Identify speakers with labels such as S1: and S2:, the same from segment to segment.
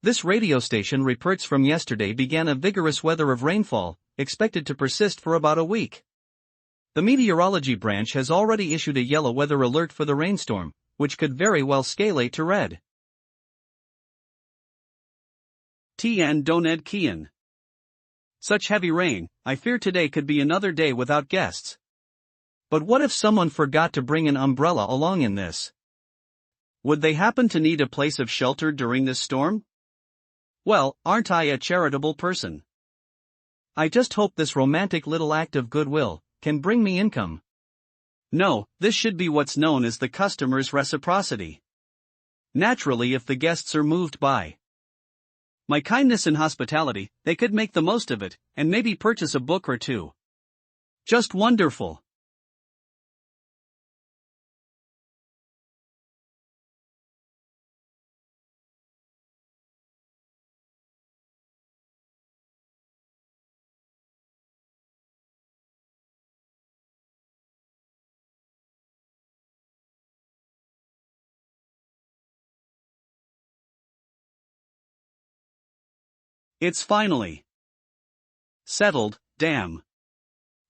S1: This radio station reports from yesterday began a vigorous weather of rainfall, expected to persist for about a week. The meteorology branch has already issued a yellow weather alert for the rainstorm, which could very well scalate to red. Tian Doned Kian. Such heavy rain, I fear today could be another day without guests. But what if someone forgot to bring an umbrella along in this? Would they happen to need a place of shelter during this storm? Well, aren't I a charitable person? I just hope this romantic little act of goodwill can bring me income. No, this should be what's known as the customer's reciprocity. Naturally, if the guests are moved by my kindness and hospitality, they could make the most of it, and maybe purchase a book or two. Just wonderful. It's finally settled, damn.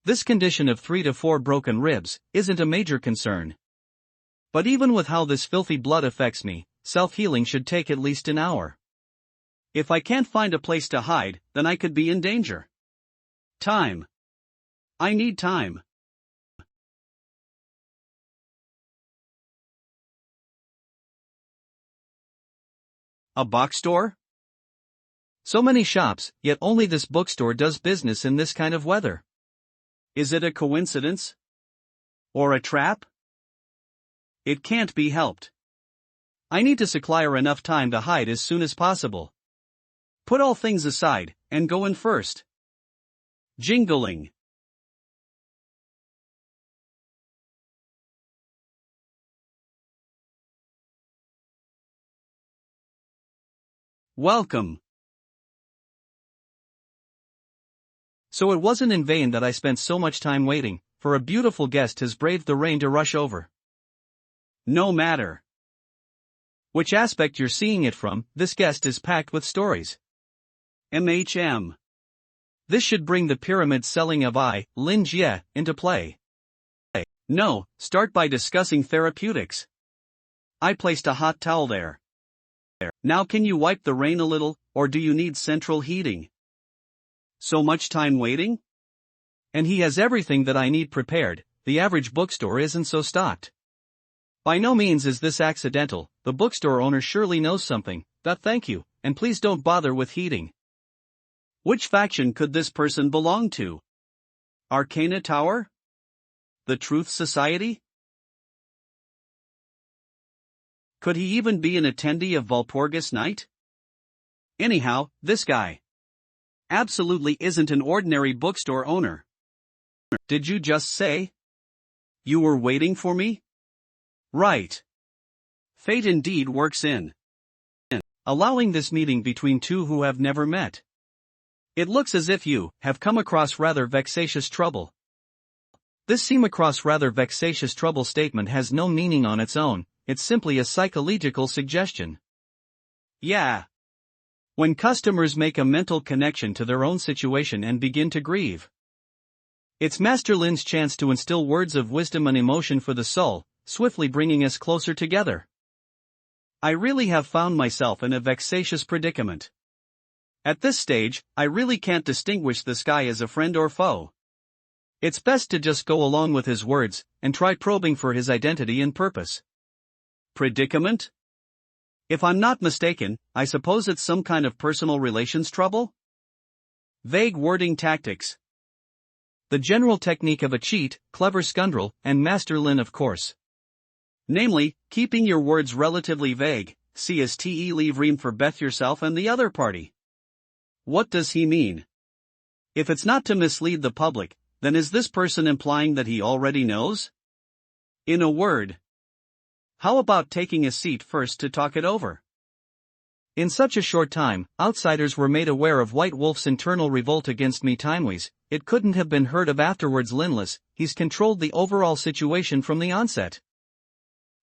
S1: This condition of 3 to 4 broken ribs isn't a major concern. But even with how this filthy blood affects me, self-healing should take at least an hour. If I can't find a place to hide, then I could be in danger. Time. I need time. A box store? So many shops, yet only this bookstore does business in this kind of weather. Is it a coincidence? Or a trap? It can't be helped. I need to acquire enough time to hide as soon as possible. Put all things aside, and go in first. Jingling. Welcome. So it wasn't in vain that I spent so much time waiting, for a beautiful guest has braved the rain to rush over. No matter which aspect you're seeing it from, this guest is packed with stories. This should bring the pyramid selling of Lin Jie into play. No, start by discussing therapeutics. I placed a hot towel there. Now can you wipe the rain a little, or do you need central heating? So much time waiting? And he has everything that I need prepared. The average bookstore isn't so stocked. By no means is this accidental, the bookstore owner surely knows something. Thank you, and please don't bother with heating. Which faction could this person belong to? Arcana Tower? The Truth Society? Could he even be an attendee of Walpurgis Night? Anyhow, this guy absolutely isn't an ordinary bookstore owner. Did you just say you were waiting for me? Right. Fate indeed works in allowing this meeting between two who have never met. It looks as if you have come across rather vexatious trouble. This seem across rather vexatious trouble statement has no meaning on its own, it's simply a psychological suggestion. Yeah. When customers make a mental connection to their own situation and begin to grieve. It's Master Lin's chance to instill words of wisdom and emotion for the soul, swiftly bringing us closer together. I really have found myself in a vexatious predicament. At this stage, I really can't distinguish this guy as a friend or foe. It's best to just go along with his words, and try probing for his identity and purpose. Predicament? If I'm not mistaken, I suppose it's some kind of personal relations trouble? Vague wording tactics. The general technique of a cheat, clever scoundrel, and Master Lin of course. Namely, keeping your words relatively vague, CSTE leave room for Beth yourself and the other party. What does he mean? If it's not to mislead the public, then is this person implying that he already knows? In a word, how about taking a seat first to talk it over? In such a short time, outsiders were made aware of White Wolf's internal revolt against me timeways. It couldn't have been heard of afterwards. Linless, he's controlled the overall situation from the onset.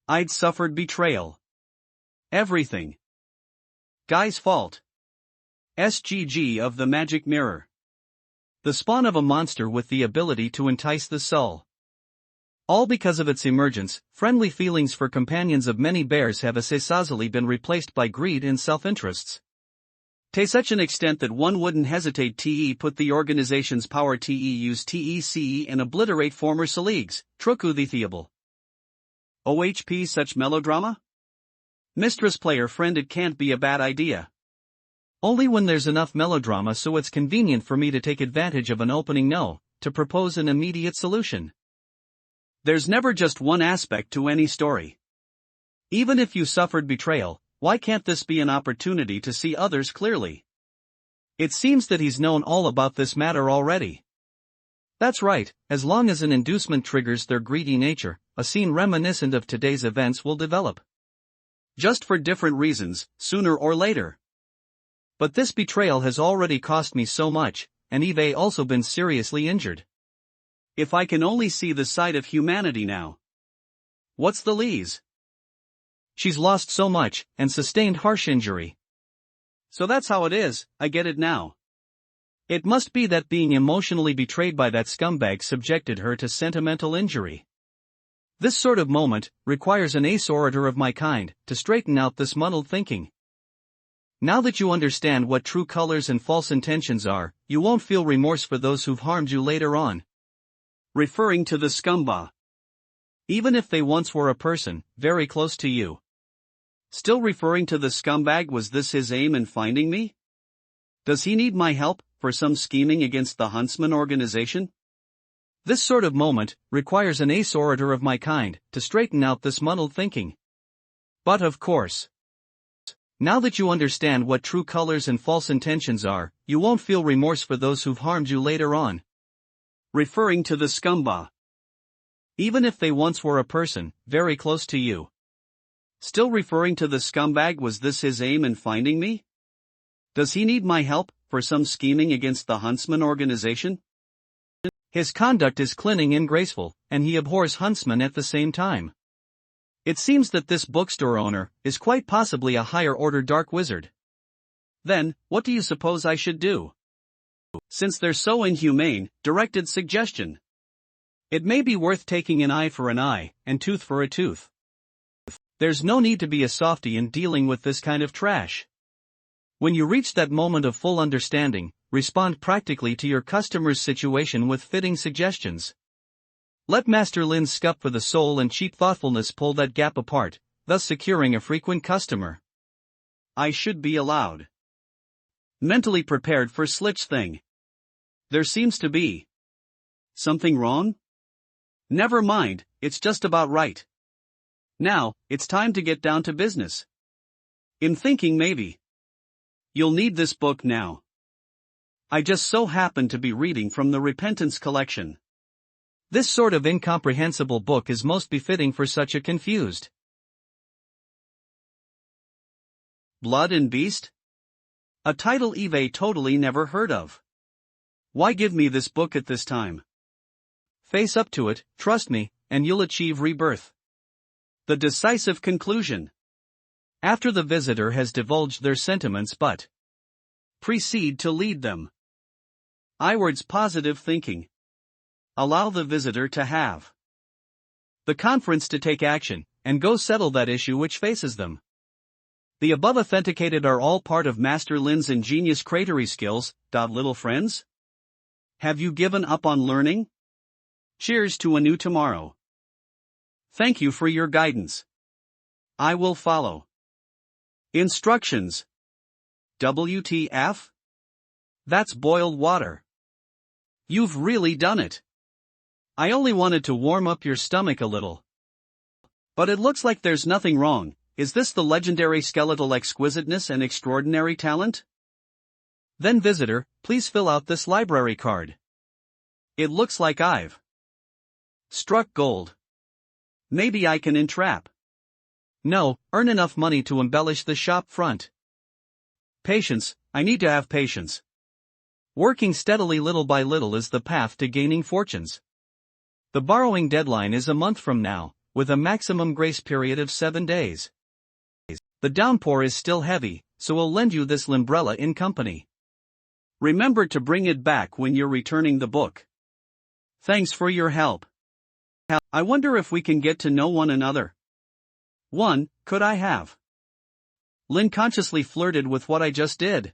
S1: I'd suffered betrayal. Everything. Guy's fault. SGG of the Magic Mirror. The spawn of a monster with the ability to entice the soul. All because of its emergence, friendly feelings for companions of many bears have essentially been replaced by greed and self-interests. To such an extent that one wouldn't hesitate to put the organization's power to use TECE and obliterate former colleagues, Trukuthiable. OHP such melodrama? Mistress player friend, it can't be a bad idea. Only when there's enough melodrama so it's convenient for me to take advantage of an opening no, to propose an immediate solution. There's never just one aspect to any story. Even if you suffered betrayal, why can't this be an opportunity to see others clearly? It seems that he's known all about this matter already. That's right, as long as an inducement triggers their greedy nature, a scene reminiscent of today's events will develop. Just for different reasons, sooner or later. But this betrayal has already cost me so much, and Eve also been seriously injured. If I can only see the side of humanity now. What's the lees? She's lost so much, and sustained harsh injury. So that's how it is, I get it now. It must be that being emotionally betrayed by that scumbag subjected her to sentimental injury. This sort of moment requires an ace orator of my kind to straighten out this muddled thinking. Now that you understand what true colors and false intentions are, you won't feel remorse for those who've harmed you later on. Referring to the scumbag. Even if they once were a person, very close to you. Still referring to the scumbag, was this his aim in finding me? Does he need my help, for some scheming against the Huntsman organization? This sort of moment requires an ace orator of my kind to straighten out this muddled thinking. But of course, now that you understand what true colors and false intentions are, you won't feel remorse for those who've harmed you later on. Referring to the scumbag. Even if they once were a person, very close to you. Still referring to the scumbag, was this his aim in finding me? Does he need my help, for some scheming against the Huntsman organization? His conduct is cunning and graceful, and he abhors Huntsman at the same time. It seems that this bookstore owner is quite possibly a higher-order dark wizard. Then, what do you suppose I should do? Since they're so inhumane, directed suggestion. It may be worth taking an eye for an eye, and tooth for a tooth. There's no need to be a softy in dealing with this kind of trash. When you reach that moment of full understanding, respond practically to your customer's situation with fitting suggestions. Let Master Lin's scup for the soul and cheap thoughtfulness pull that gap apart, thus securing a frequent customer. I should be allowed. Mentally prepared for Slitch thing. There seems to be something wrong? Never mind, it's just about right. Now, it's time to get down to business. In thinking maybe you'll need this book now. I just so happen to be reading from the Repentance collection. This sort of incomprehensible book is most befitting for such a confused. Blood and Beast? A title Eve totally never heard of. Why give me this book at this time? Face up to it, trust me, and you'll achieve rebirth. The decisive conclusion. After the visitor has divulged their sentiments but proceed to lead them. Iward's positive thinking. Allow the visitor to have the conference to take action, and go settle that issue which faces them. The above authenticated are all part of Master Lin's ingenious cratery skills, little friends? Have you given up on learning? Cheers to a new tomorrow. Thank you for your guidance. I will follow. Instructions. WTF? That's boiled water. You've really done it. I only wanted to warm up your stomach a little. But it looks like there's nothing wrong. Is this the legendary skeletal exquisiteness and extraordinary talent? Then visitor, please fill out this library card. It looks like I've struck gold. Maybe I can entrap. No, earn enough money to embellish the shop front. Patience, I need to have patience. Working steadily little by little is the path to gaining fortunes. The borrowing deadline is a month from now, with a maximum grace period of 7 days. The downpour is still heavy, so I'll lend you this limbrella in company. Remember to bring it back when you're returning the book. Thanks for your help. I wonder if we can get to know one another. Could I have? Lin consciously flirted with what I just did.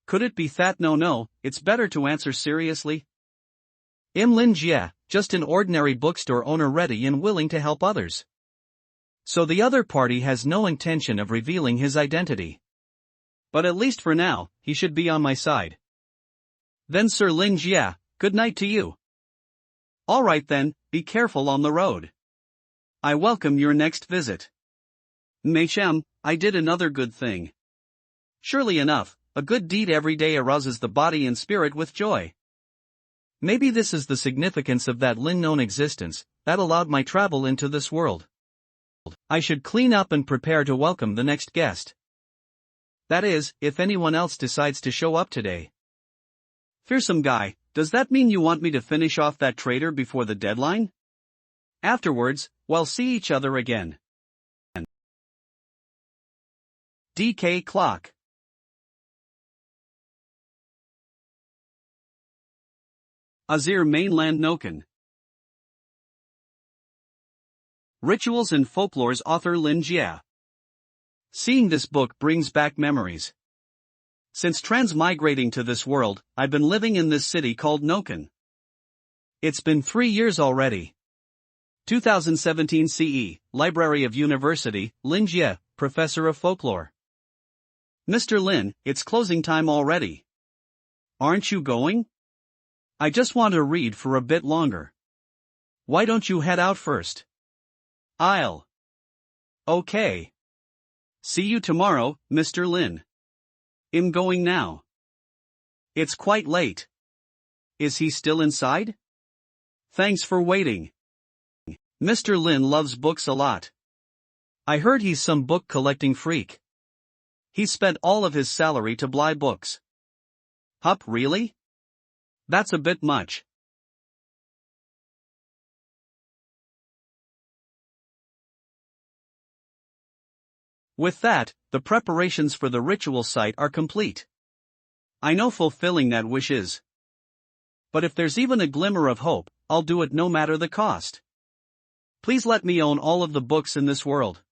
S1: Could it be that no, it's better to answer seriously? Lin Jie, just an ordinary bookstore owner ready and willing to help others. So the other party has no intention of revealing his identity. But at least for now, he should be on my side. Then Sir Lin Jie, good night to you. Alright then, be careful on the road. I welcome your next visit. Meishem, I did another good thing. Surely enough, a good deed every day arouses the body and spirit with joy. Maybe this is the significance of that Lin-known existence, that allowed my travel into this world. I should clean up and prepare to welcome the next guest. That is, if anyone else decides to show up today. Fearsome guy, does that mean you want me to finish off that trader before the deadline? Afterwards, we'll see each other again. DK Clock. Azir Mainland Noken. Rituals and Folklore's author Lin Jie. Seeing this book brings back memories. Since transmigrating to this world, I've been living in this city called Noken. It's been 3 years already. 2017 CE, Library of University, Lin Jie, Professor of Folklore. Mr. Lin, it's closing time already. Aren't you going? I just want to read for a bit longer. Why don't you head out first? Okay. See you tomorrow, Mr. Lin. I'm going now. It's quite late. Is he still inside? Thanks for waiting. Mr. Lin loves books a lot. I heard he's some book collecting freak. He spent all of his salary to buy books. Hup, really? That's a bit much. With that, the preparations for the ritual site are complete. I know fulfilling that wish is. But if there's even a glimmer of hope, I'll do it no matter the cost. Please let me own all of the books in this world.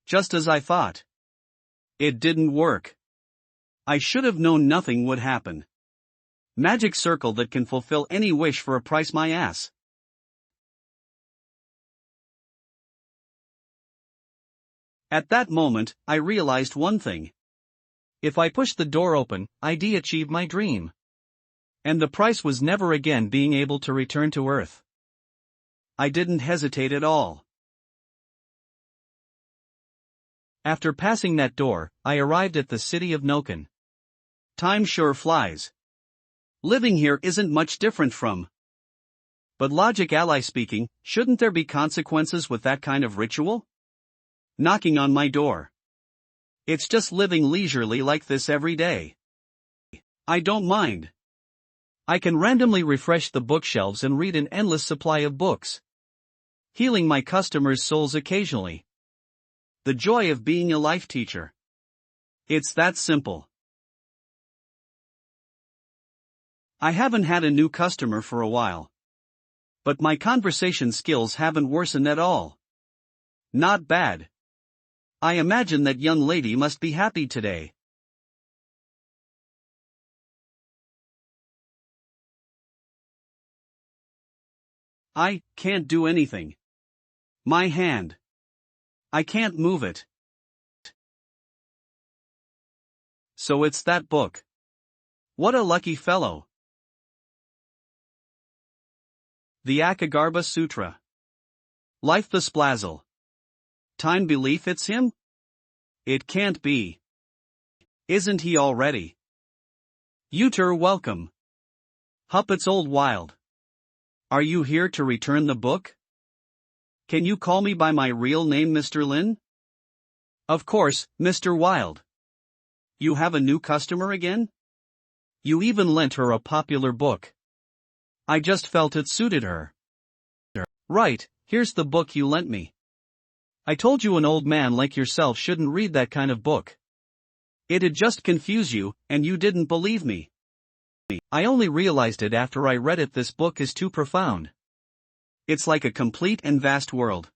S1: Just as I thought. It didn't work. I should have known nothing would happen. Magic circle that can fulfill any wish for a price my ass. At that moment, I realized one thing. If I push the door open, I'd achieve my dream. And the price was never again being able to return to Earth. I didn't hesitate at all. After passing that door, I arrived at the city of Noken. Time sure flies. Living here isn't much different from. But logic ally speaking, shouldn't there be consequences with that kind of ritual? Knocking on my door. It's just living leisurely like this every day. I don't mind. I can randomly refresh the bookshelves and read an endless supply of books. Healing my customers' souls occasionally. The joy of being a life teacher. It's that simple. I haven't had a new customer for a while. But my conversation skills haven't worsened at all. Not bad. I imagine that young lady must be happy today. I can't do anything. My hand. I can't move it. So it's that book. What a lucky fellow. The Akagarbha Sutra. Life the Splazzle. Time belief it's him? It can't be. Isn't he already? Uter welcome. Hup it's old wild. Are you here to return the book? Can you call me by my real name Mr. Lin? Of course, Mr. Wild. You have a new customer again? You even lent her a popular book. I just felt it suited her. Right, here's the book you lent me. I told you an old man like yourself shouldn't read that kind of book. It'd just confuse you, and you didn't believe me. I only realized it after I read it. This book is too profound. It's like a complete and vast world.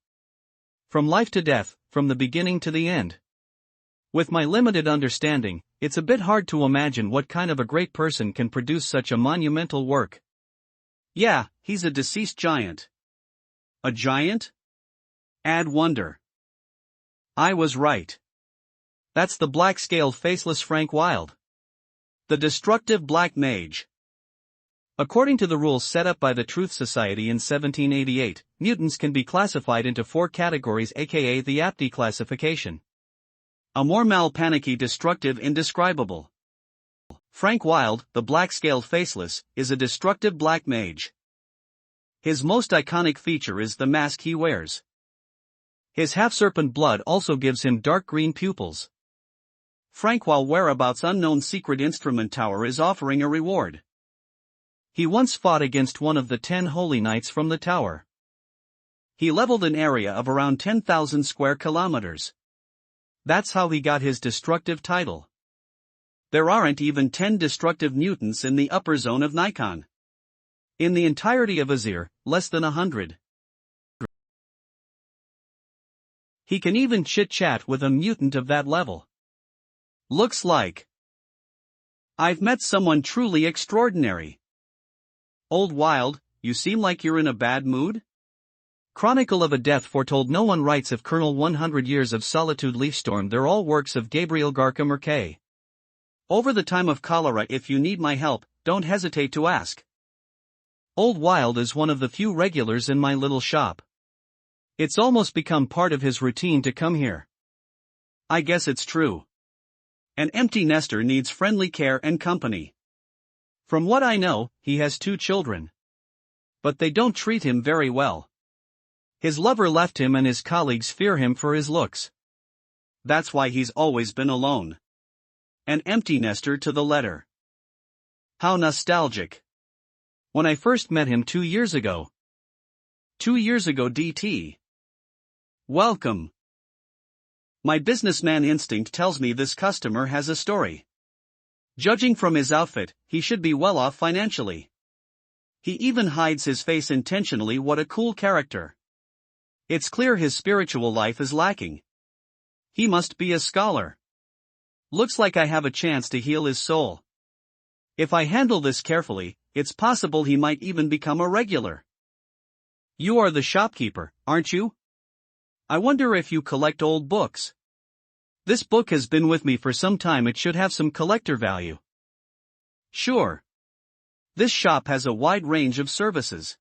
S1: From life to death, from the beginning to the end. With my limited understanding, it's a bit hard to imagine what kind of a great person can produce such a monumental work. Yeah, he's a deceased giant. A giant? Add wonder. I was right. That's the black-scaled faceless Frank Wilde. The destructive black mage. According to the rules set up by the Truth Society in 1788, mutants can be classified into 4 categories, aka the Apti classification. Anormal, panicky, destructive, indescribable. Frank Wilde, the black-scaled faceless, is a destructive black mage. His most iconic feature is the mask he wears. His half-serpent blood also gives him dark green pupils. Frank, while whereabouts unknown, secret instrument tower is offering a reward. He once fought against one of the 10 holy knights from the tower. He leveled an area of around 10,000 square kilometers. That's how he got his destructive title. There aren't even 10 destructive mutants in the upper zone of Nikon. In the entirety of Azir, less than 100. He can even chit-chat with a mutant of that level. Looks like I've met someone truly extraordinary. Old Wilde, you seem like you're in a bad mood? Chronicle of a Death Foretold. No one writes of Colonel 100 Years of Solitude, Leafstorm. They're all works of Gabriel Garcia Marquez. Over the time of cholera. If you need my help, don't hesitate to ask. Old Wilde is one of the few regulars in my little shop. It's almost become part of his routine to come here. I guess it's true. An empty nester needs friendly care and company. From what I know, he has 2 children. But they don't treat him very well. His lover left him and his colleagues fear him for his looks. That's why he's always been alone. An empty nester to the letter. How nostalgic. When I first met him 2 years ago. 2 years ago, DT. Welcome. My businessman instinct tells me this customer has a story. Judging from his outfit, he should be well off financially. He even hides his face intentionally. What a cool character. It's clear his spiritual life is lacking. He must be a scholar. Looks like I have a chance to heal his soul. If I handle this carefully, it's possible he might even become a regular. You are the shopkeeper, aren't you? I wonder if you collect old books. This book has been with me for some time. It should have some collector value. Sure. This shop has a wide range of services.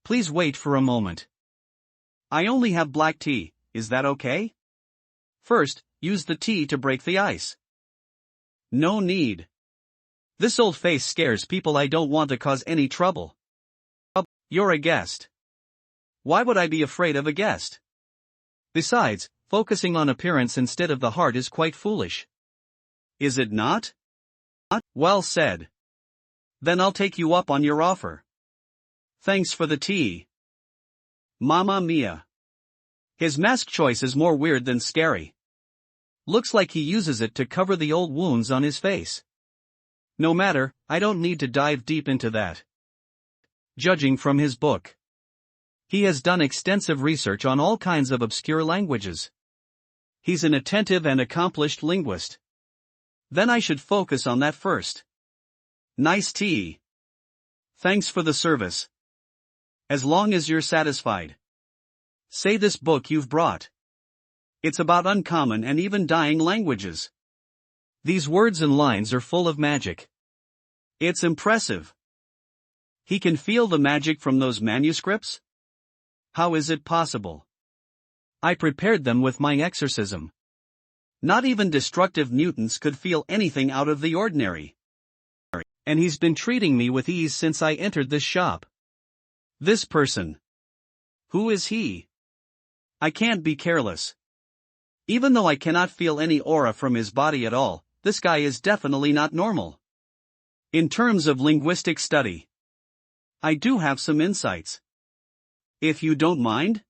S1: Please wait for a moment. I only have black tea, is that okay? First, use the tea to break the ice. No need. This old face scares people. I don't want to cause any trouble. You're a guest. Why would I be afraid of a guest? Besides, focusing on appearance instead of the heart is quite foolish. Is it not? Well said. Then I'll take you up on your offer. Thanks for the tea. Mamma mia. His mask choice is more weird than scary. Looks like he uses it to cover the old wounds on his face. No matter, I don't need to dive deep into that. Judging from his book, he has done extensive research on all kinds of obscure languages. He's an attentive and accomplished linguist. Then I should focus on that first. Nice tea. Thanks for the service. As long as you're satisfied. Say this book you've brought. It's about uncommon and even dying languages. These words and lines are full of magic. It's impressive. He can feel the magic from those manuscripts? How is it possible? I prepared them with my exorcism. Not even destructive mutants could feel anything out of the ordinary. And he's been treating me with ease since I entered this shop. This person. Who is he? I can't be careless. Even though I cannot feel any aura from his body at all, this guy is definitely not normal. In terms of linguistic study, I do have some insights. If you don't mind?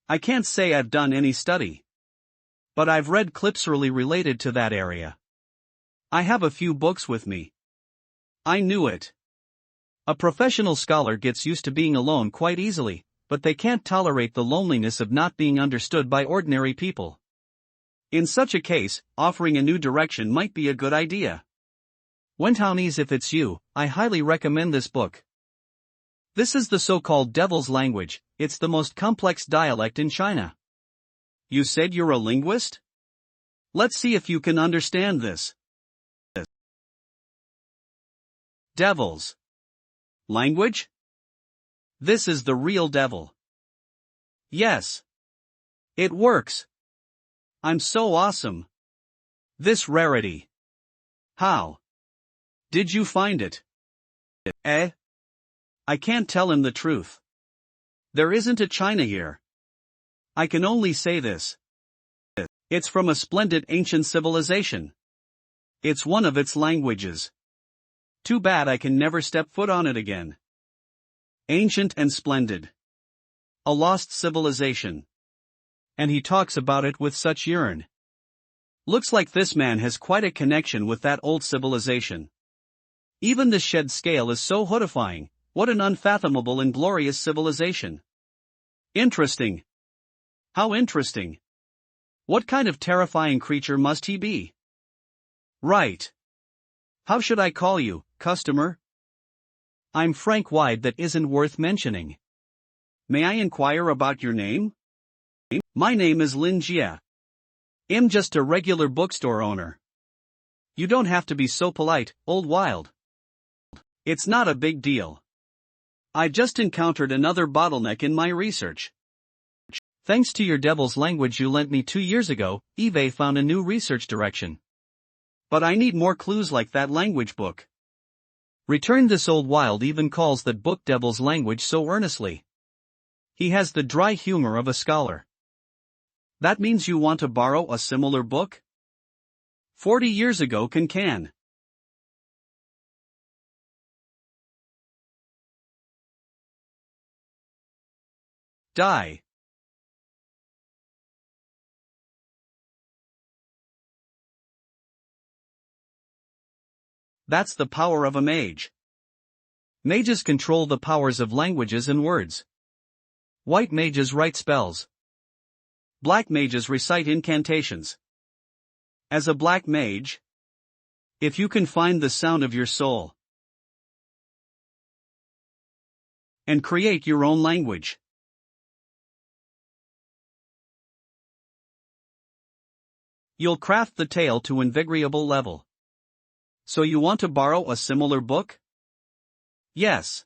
S1: I can't say I've done any study. But I've read clips really related to that area. I have a few books with me. I knew it. A professional scholar gets used to being alone quite easily, but they can't tolerate the loneliness of not being understood by ordinary people. In such a case, offering a new direction might be a good idea. Wentownies, if it's you, I highly recommend this book. This is the so-called devil's language. It's the most complex dialect in China. You said you're a linguist? Let's see if you can understand this. Devil's language? This is the real devil. Yes. It works. I'm so awesome. This rarity. How did you find it? I can't tell him the truth. There isn't a China here. I can only say this. It's from a splendid ancient civilization. It's one of its languages. Too bad I can never step foot on it again. Ancient and splendid. A lost civilization. And he talks about it with such yearn. Looks like this man has quite a connection with that old civilization. Even the shed scale is so horrifying. What an unfathomable and glorious civilization. Interesting. How interesting. What kind of terrifying creature must he be? Right. How should I call you, customer? I'm Frank Wide, that isn't worth mentioning. May I inquire about your name? My name is Lin Jia. I'm just a regular bookstore owner. You don't have to be so polite, old Wild. It's not a big deal. I just encountered another bottleneck in my research. Thanks to your devil's language you lent me 2 years ago, eBay found a new research direction. But I need more clues like that language book. Return. This old Wild even calls that book devil's language so earnestly. He has the dry humor of a scholar. That means you want to borrow a similar book? 40 years ago can. Die. That's the power of a mage. Mages control the powers of languages and words. White mages write spells. Black mages recite incantations. As a black mage, if you can find the sound of your soul and create your own language, you'll craft the tale to invigorable level. So you want to borrow a similar book? Yes.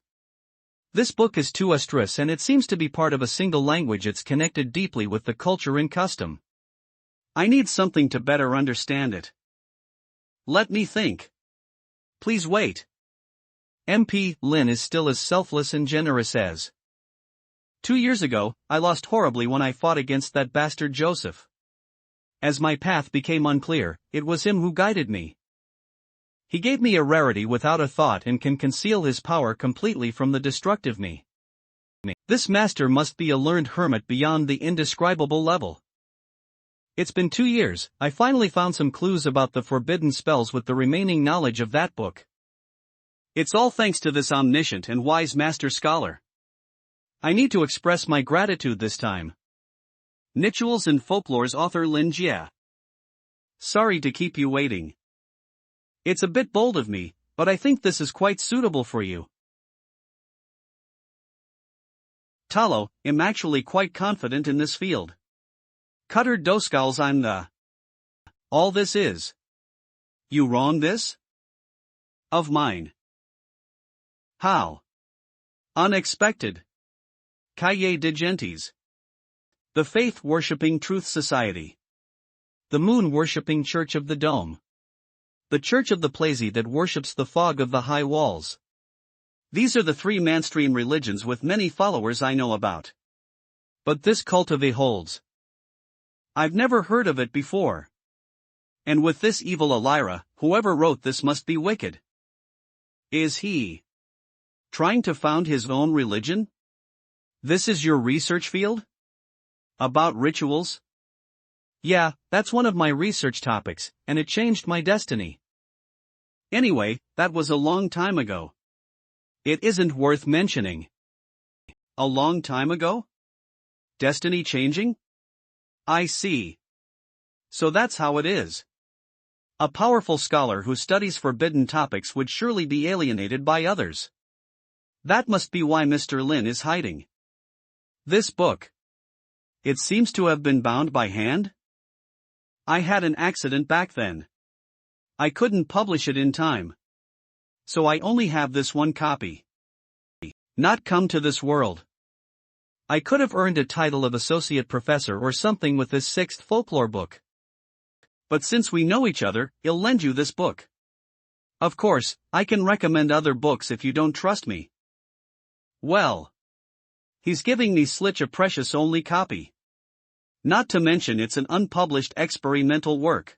S1: This book is too abstruse and it seems to be part of a single language. It's connected deeply with the culture and custom. I need something to better understand it. Let me think. Please wait. MP Lin is still as selfless and generous as 2 years ago. I lost horribly when I fought against that bastard Joseph. As my path became unclear, it was him who guided me. He gave me a rarity without a thought and can conceal his power completely from the destructive me. This master must be a learned hermit beyond the indescribable level. It's been 2 years. I finally found some clues about the forbidden spells with the remaining knowledge of that book. It's all thanks to this omniscient and wise master scholar. I need to express my gratitude this time. Rituals and Folklore's author Lin Jia. Sorry to keep you waiting. It's a bit bold of me, but I think this is quite suitable for you. Talo, I'm actually quite confident in this field. Cutter Doscals, I'm the. All this is. You wrong this? Of mine. How? Unexpected. Calle de Gentes. The faith-worshipping Truth Society. The moon-worshipping Church of the Dome. The Church of the Plazy that worships the fog of the high walls. These are the 3 mainstream religions with many followers I know about. But this cult of a holds. I've never heard of it before. And with this evil Elira, whoever wrote this must be wicked. Is he trying to found his own religion? This is your research field? About rituals?
S2: Yeah, that's one of my research topics, and it changed my destiny.
S1: Anyway, that was a long time ago. It isn't worth mentioning. A long time ago? Destiny changing? I see. So that's how it is. A powerful scholar who studies forbidden topics would surely be alienated by others. That must be why Mr. Lin is hiding. This book. It seems to have been bound by hand? I had an accident back then. I couldn't publish it in time. So I only have this one copy. Not come to this world. I could have earned a title of associate professor or something with this sixth folklore book. But since we know each other, I'll lend you this book. Of course, I can recommend other books if you don't trust me. Well. He's giving me such a precious only copy. Not to mention it's an unpublished experimental work.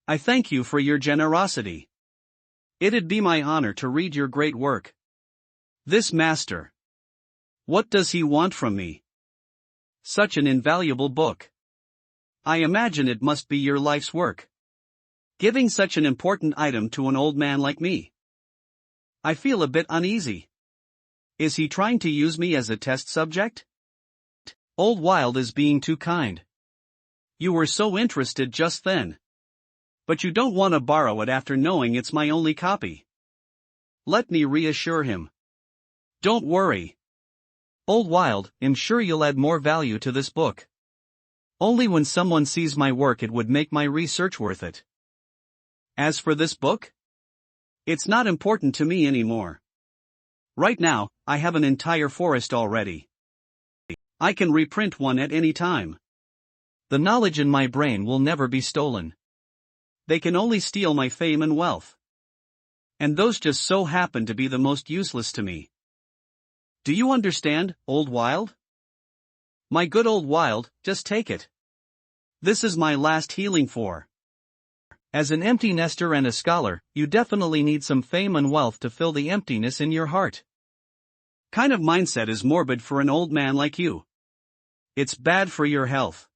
S1: I thank you for your generosity. It'd be my honor to read your great work. This master. What does he want from me? Such an invaluable book. I imagine it must be your life's work. Giving such an important item to an old man like me. I feel a bit uneasy. Is he trying to use me as a test subject? Old Wild is being too kind. You were so interested just then. But you don't want to borrow it after knowing it's my only copy. Let me reassure him. Don't worry. Old Wild, I'm sure you'll add more value to this book. Only when someone sees my work it would make my research worth it. As for this book? It's not important to me anymore. Right now, I have an entire forest already. I can reprint one at any time. The knowledge in my brain will never be stolen. They can only steal my fame and wealth. And those just so happen to be the most useless to me. Do you understand, Old Wild? My good Old Wild, just take it. This is my last healing for. As an empty nester and a scholar, you definitely need some fame and wealth to fill the emptiness in your heart. Kind of mindset is morbid for an old man like you. It's bad for your health.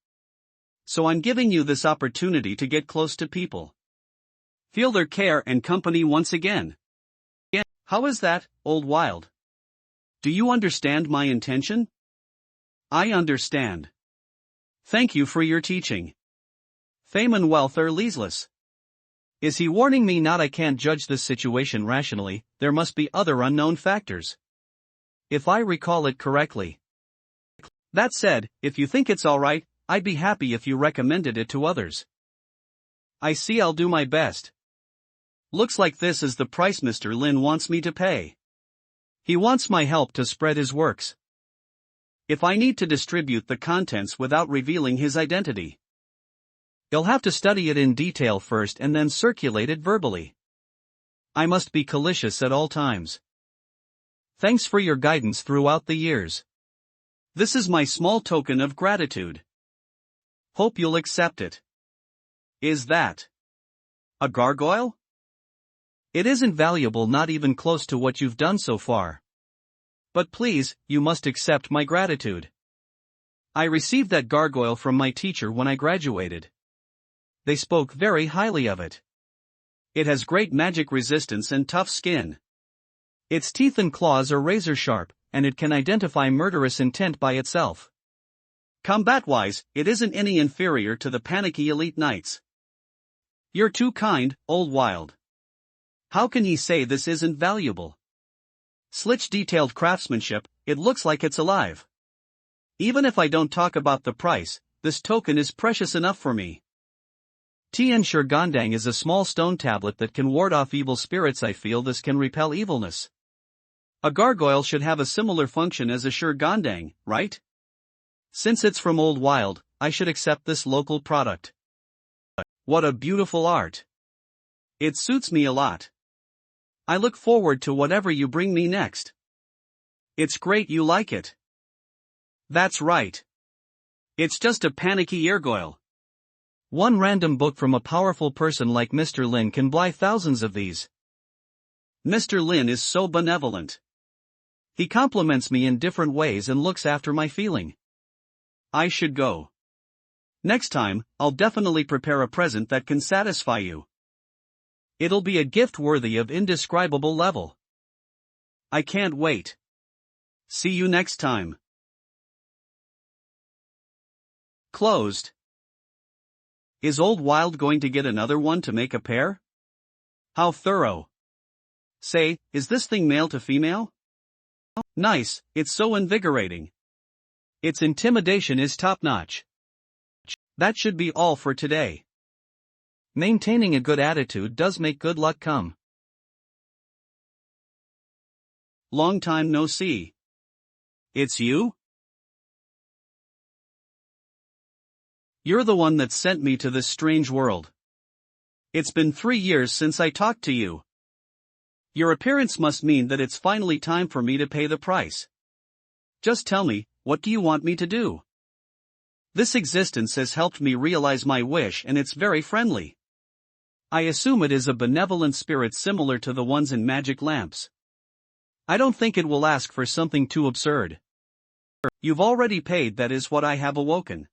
S1: So I'm giving you this opportunity to get close to people. Feel their care and company once again. How is that, Old Wild? Do you understand my intention? I understand. Thank you for your teaching. Fame and wealth are leaseless. Is he warning me not? I can't judge this situation rationally, there must be other unknown factors. If I recall it correctly. That said, if you think it's alright, I'd be happy if you recommended it to others. I see, I'll do my best. Looks like this is the price Mr. Lin wants me to pay. He wants my help to spread his works. If I need to distribute the contents without revealing his identity, you'll have to study it in detail first and then circulate it verbally. I must be cautious at all times. Thanks for your guidance throughout the years. This is my small token of gratitude. Hope you'll accept it. Is that a gargoyle? It isn't valuable, not even close to what you've done so far. But please, you must accept my gratitude. I received that gargoyle from my teacher when I graduated. They spoke very highly of it. It has great magic resistance and tough skin. Its teeth and claws are razor sharp, and it can identify murderous intent by itself. Combat-wise, it isn't any inferior to the panicky elite knights. You're too kind, Old Wild. How can he say this isn't valuable? Such detailed craftsmanship, it looks like it's alive. Even if I don't talk about the price, this token is precious enough for me. Tian Shur Gondang is a small stone tablet that can ward off evil spirits. I feel this can repel evilness. A gargoyle should have a similar function as a Shur Gondang, right? Since it's from Old Wild, I should accept this local product. What a beautiful art. It suits me a lot. I look forward to whatever you bring me next. It's great you like it. That's right. It's just a panicky gargoyle. One random book from a powerful person like Mr. Lin can buy thousands of these. Mr. Lin is so benevolent. He compliments me in different ways and looks after my feeling. I should go. Next time, I'll definitely prepare a present that can satisfy you. It'll be a gift worthy of indescribable level. I can't wait. See you next time. Closed. Is Old Wild going to get another one to make a pair? How thorough. Say, is this thing male to female? Nice, it's so invigorating. Its intimidation is top-notch. That should be all for today.
S2: Maintaining a good attitude does make good luck come.
S1: Long time no see. It's you? You're the one that sent me to this strange world. It's been 3 years since I talked to you. Your appearance must mean that it's finally time for me to pay the price. Just tell me, what do you want me to do? This existence has helped me realize my wish and it's very friendly. I assume it is a benevolent spirit similar to the ones in magic lamps. I don't think it will ask for something too absurd. You've already paid, that is what I have awoken.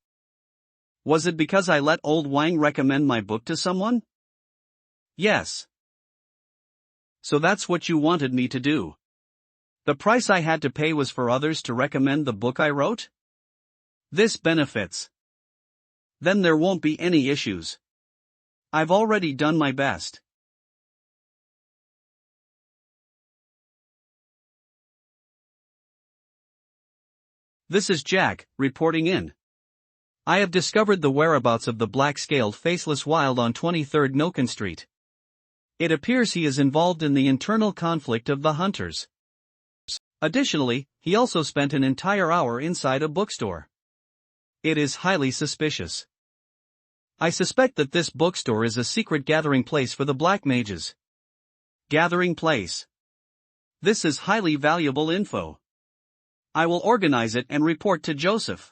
S1: Was it because I let old Wang recommend my book to someone? Yes. So that's what you wanted me to do. The price I had to pay was for others to recommend the book I wrote? This benefits. Then there won't be any issues. I've already done my best. This is Jack, reporting in. I have discovered the whereabouts of the black-scaled faceless wild on 23rd Noken Street. It appears he is involved in the internal conflict of the hunters. Additionally, he also spent an entire hour inside a bookstore. It is highly suspicious. I suspect that this bookstore is a secret gathering place for the black mages. Gathering place. This is highly valuable info. I will organize it and report to Joseph.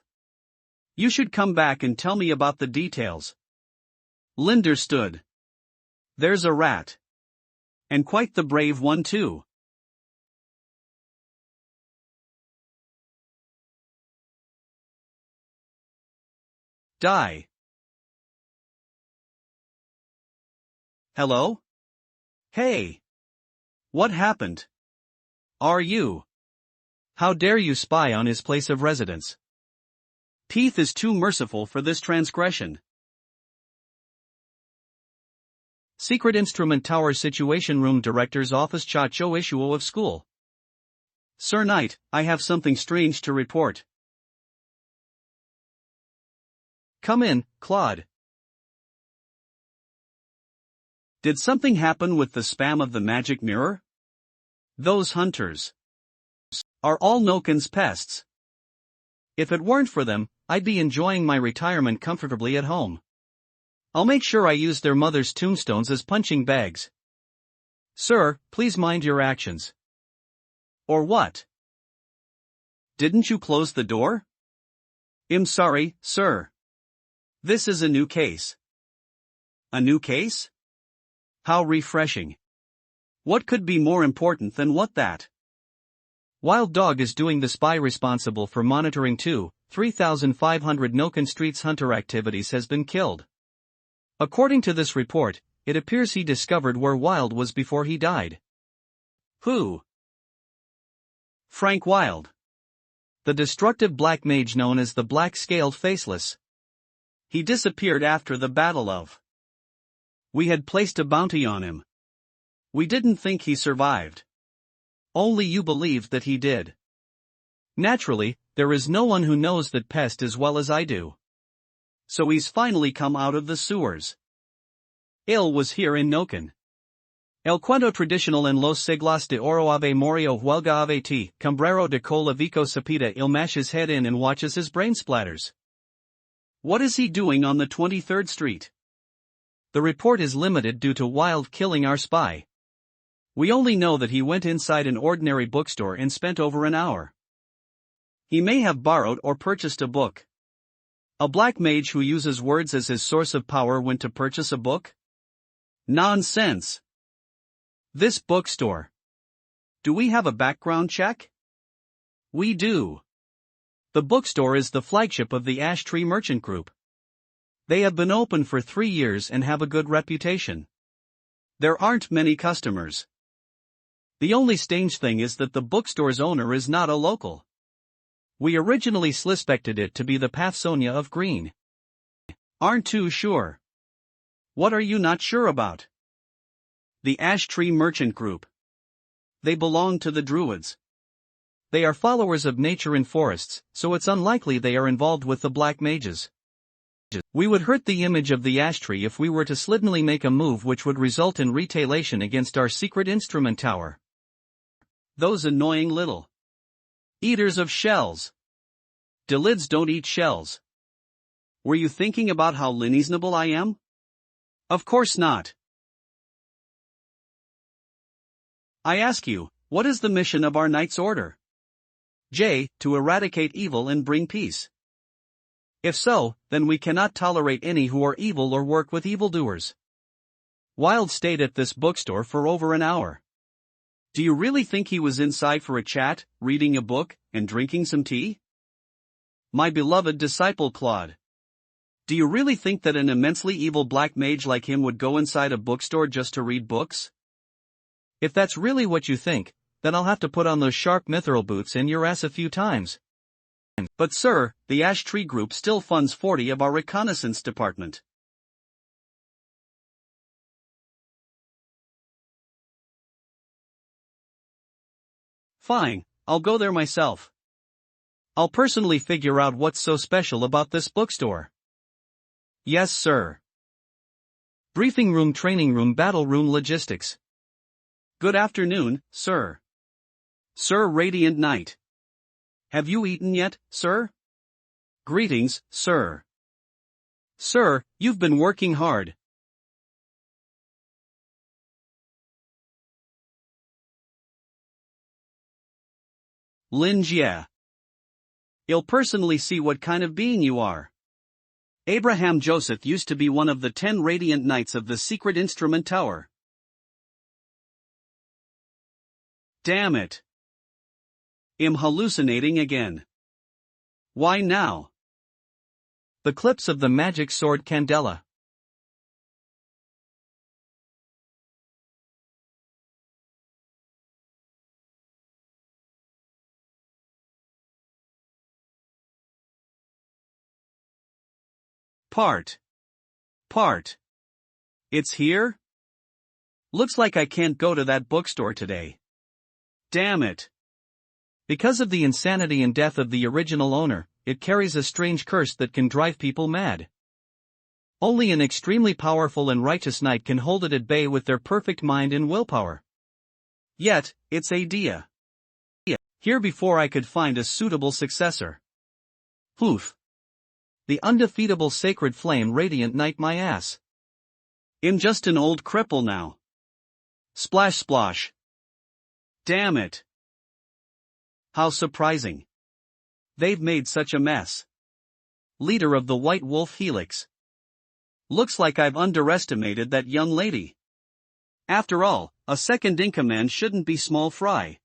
S1: You should come back and tell me about the details. Linderstood. There's a rat. And quite the brave one too. Die. Hello? Hey. What happened? Are you? How dare you spy on his place of residence? Teeth is too merciful for this transgression. Secret Instrument Tower Situation Room Director's Office, Chacho Ishuo of School. Sir Knight, I have something strange to report. Come in, Claude. Did something happen with the spam of the magic mirror? Those hunters are all Noken's pests. If it weren't for them, I'd be enjoying my retirement comfortably at home. I'll make sure I use their mother's tombstones as punching bags. Sir, please mind your actions. Or what? Didn't you close the door? I'm sorry, sir. This is a new case. A new case? How refreshing. What could be more important than what that? Wild Dog is doing the spy responsible for monitoring 3,500 Noken Street's hunter activities has been killed. According to this report, it appears he discovered where Wild was before he died. Who? Frank Wild. The destructive black mage known as the Black-Scaled Faceless. He disappeared after the Battle of. We had placed a bounty on him. We didn't think he survived. Only you believed that he did. Naturally, there is no one who knows that pest as well as I do. So he's finally come out of the sewers. Il was here in Noken. El cuento tradicional en los siglos de oro ave morio huelga ave ti, cambrero de cola vico sapita. Il mash his head in and watches his brain splatters. What is he doing on the 23rd Street? The report is limited due to Wild killing our spy. We only know that he went inside an ordinary bookstore and spent over an hour. He may have borrowed or purchased a book. A black mage who uses words as his source of power went to purchase a book? Nonsense. This bookstore. Do we have a background check? We do.
S2: The bookstore is the flagship of the Ash Tree Merchant Group. They have been open for 3 years and have a good reputation. There aren't many customers. The only strange thing is that the bookstore's owner is not a local. We originally suspected it to be the Pathsonia of Green. Aren't too sure. What are you not sure about? The Ash Tree Merchant Group. They belong to the Druids. They are followers of nature in forests, so it's unlikely they are involved with the Black Mages. We would hurt the image of the ash tree if we were to suddenly make a move which would result in retaliation against our secret instrument tower. Those annoying little eaters of shells. Delids don't eat shells. Were you thinking about how unreasonable I am? Of course not. I ask you, what is the mission of our Knight's Order? J. To eradicate evil and bring peace. If so, then we cannot tolerate any who are evil or work with evildoers. Wilde stayed at this bookstore for over an hour. Do you really think he was inside for a chat, reading a book, and drinking some tea? My beloved disciple Claude. Do you really think that an immensely evil black mage like him would go inside a bookstore just to read books? If that's really what you think, then I'll have to put on those sharp mithril boots in your ass a few times. But sir, the Ash Tree Group still funds 40 of our reconnaissance department. Fine, I'll go there myself. I'll personally figure out what's so special about this bookstore. Yes, sir. Briefing room, training room, battle room, logistics. Good afternoon, sir. Sir Radiant Knight. Have you eaten yet, sir? Greetings, sir. Sir, you've been working hard. Linjie. I'll personally see what kind of being you are. Abraham Joseph used to be one of the 10 Radiant Knights of the Secret Instrument Tower. Damn it. I'm hallucinating again. Why now? The clips of the magic sword Candela. Part. It's here? Looks like I can't go to that bookstore today. Damn it. Because of the insanity and death of the original owner, it carries a strange curse that can drive people mad. Only an extremely powerful and righteous knight can hold it at bay with their perfect mind and willpower. Yet, it's a dia. Here before I could find a suitable successor. Poof. The undefeatable sacred flame Radiant Knight my ass. I'm just an old cripple now. Splash splosh. Damn it. How surprising. They've made such a mess. Leader of the White Wolf Helix. Looks like I've underestimated that young lady. After all, a second-in-command shouldn't be small fry.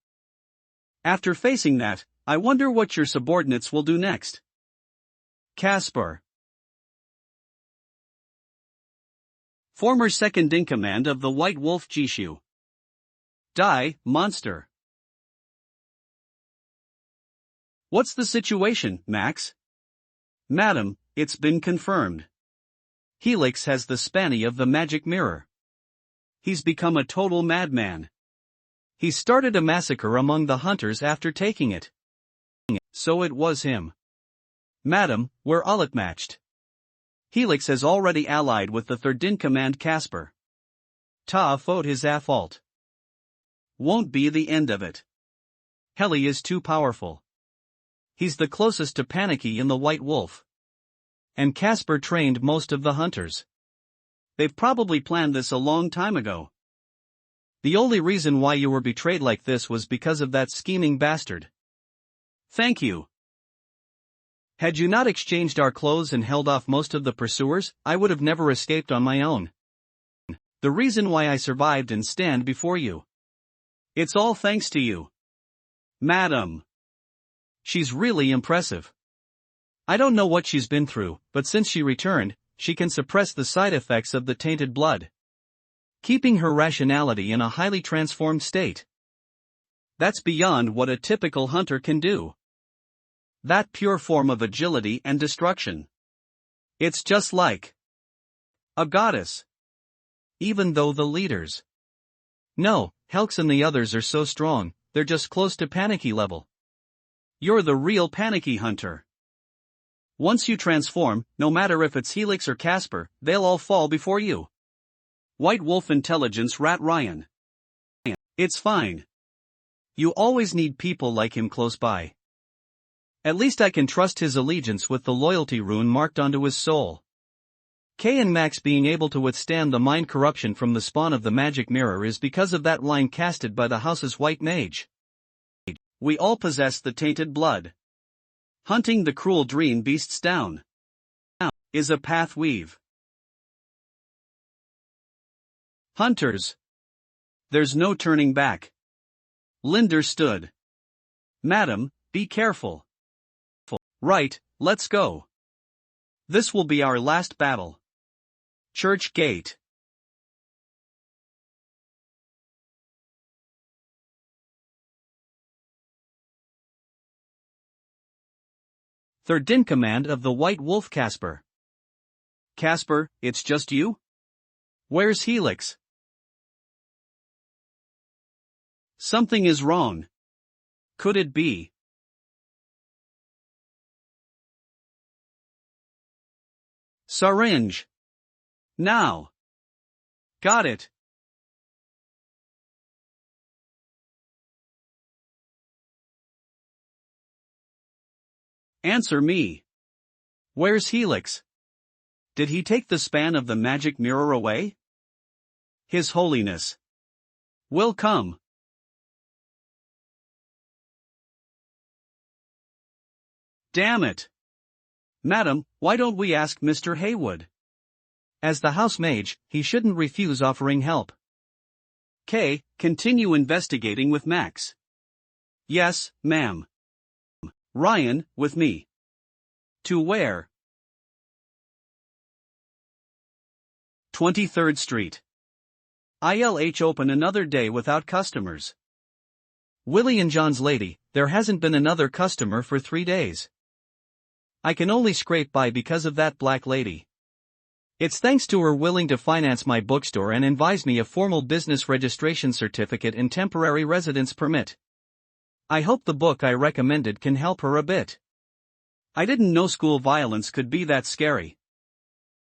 S2: After facing that, I wonder what your subordinates will do next. Casper. Former second-in-command of the White Wolf Jishu. Die, monster. What's the situation, Max? Madam, it's been confirmed. Helix has the spanny of the magic mirror. He's become a total madman. He started a massacre among the hunters after taking it. So it was him. Madam, we're all outmatched. Helix has already allied with the third-in-command Casper. Ta fought his fault. Won't be the end of it. Heli is too powerful. He's the closest to Panicky in the White Wolf. And Casper trained most of the hunters. They've probably planned this a long time ago. The only reason why you were betrayed like this was because of that scheming bastard. Thank you. Had you not exchanged our clothes and held off most of the pursuers, I would have never escaped on my own. The reason why I survived and stand before you. It's all thanks to you. Madam. She's really impressive. I don't know what she's been through, but since she returned, she can suppress the side effects of the tainted blood, keeping her rationality in a highly transformed state.
S1: That's beyond what a typical hunter can do. That pure form of agility and destruction. It's just like a goddess.
S2: Even though the leaders. No, Helks and the others are so strong, they're just close to panicky level.
S1: You're the real panicky hunter. Once you transform, no matter if it's Helix or Casper, they'll all fall before you. White Wolf Intelligence Rat Ryan. It's fine.
S2: You always need people like him close by. At least I can trust his allegiance with the loyalty rune marked onto his soul. K and Max being able to withstand the mind corruption from the spawn of the magic mirror is because of that line casted by the house's white mage.
S1: We all possess the tainted blood. Hunting the cruel dream beasts down is a path we've. Hunters. There's no turning back. Linder stood. Madam, be careful. Right, let's go. This will be our last battle. Church Gate.
S2: Third in command of the White Wolf Casper.
S1: Casper, it's just you? Where's Helix? Something is wrong. Could it be? Syringe. Now. Got it. Answer me. Where's Helix? Did he take the span of the magic mirror away? His Holiness will come. Damn it. Madam, why don't we ask Mr. Haywood?
S2: As the house mage, he shouldn't refuse offering help.
S1: K, continue investigating with Max. Yes, ma'am. Ryan, with me. To where? 23rd Street. ILH open another day without customers.
S2: Willie and John's lady, there hasn't been another customer for 3 days. I can only scrape by because of that black lady. It's thanks to her willing to finance my bookstore and advise me a formal business registration certificate and temporary residence permit. I hope the book I recommended can help her a bit.
S1: I didn't know school violence could be that scary.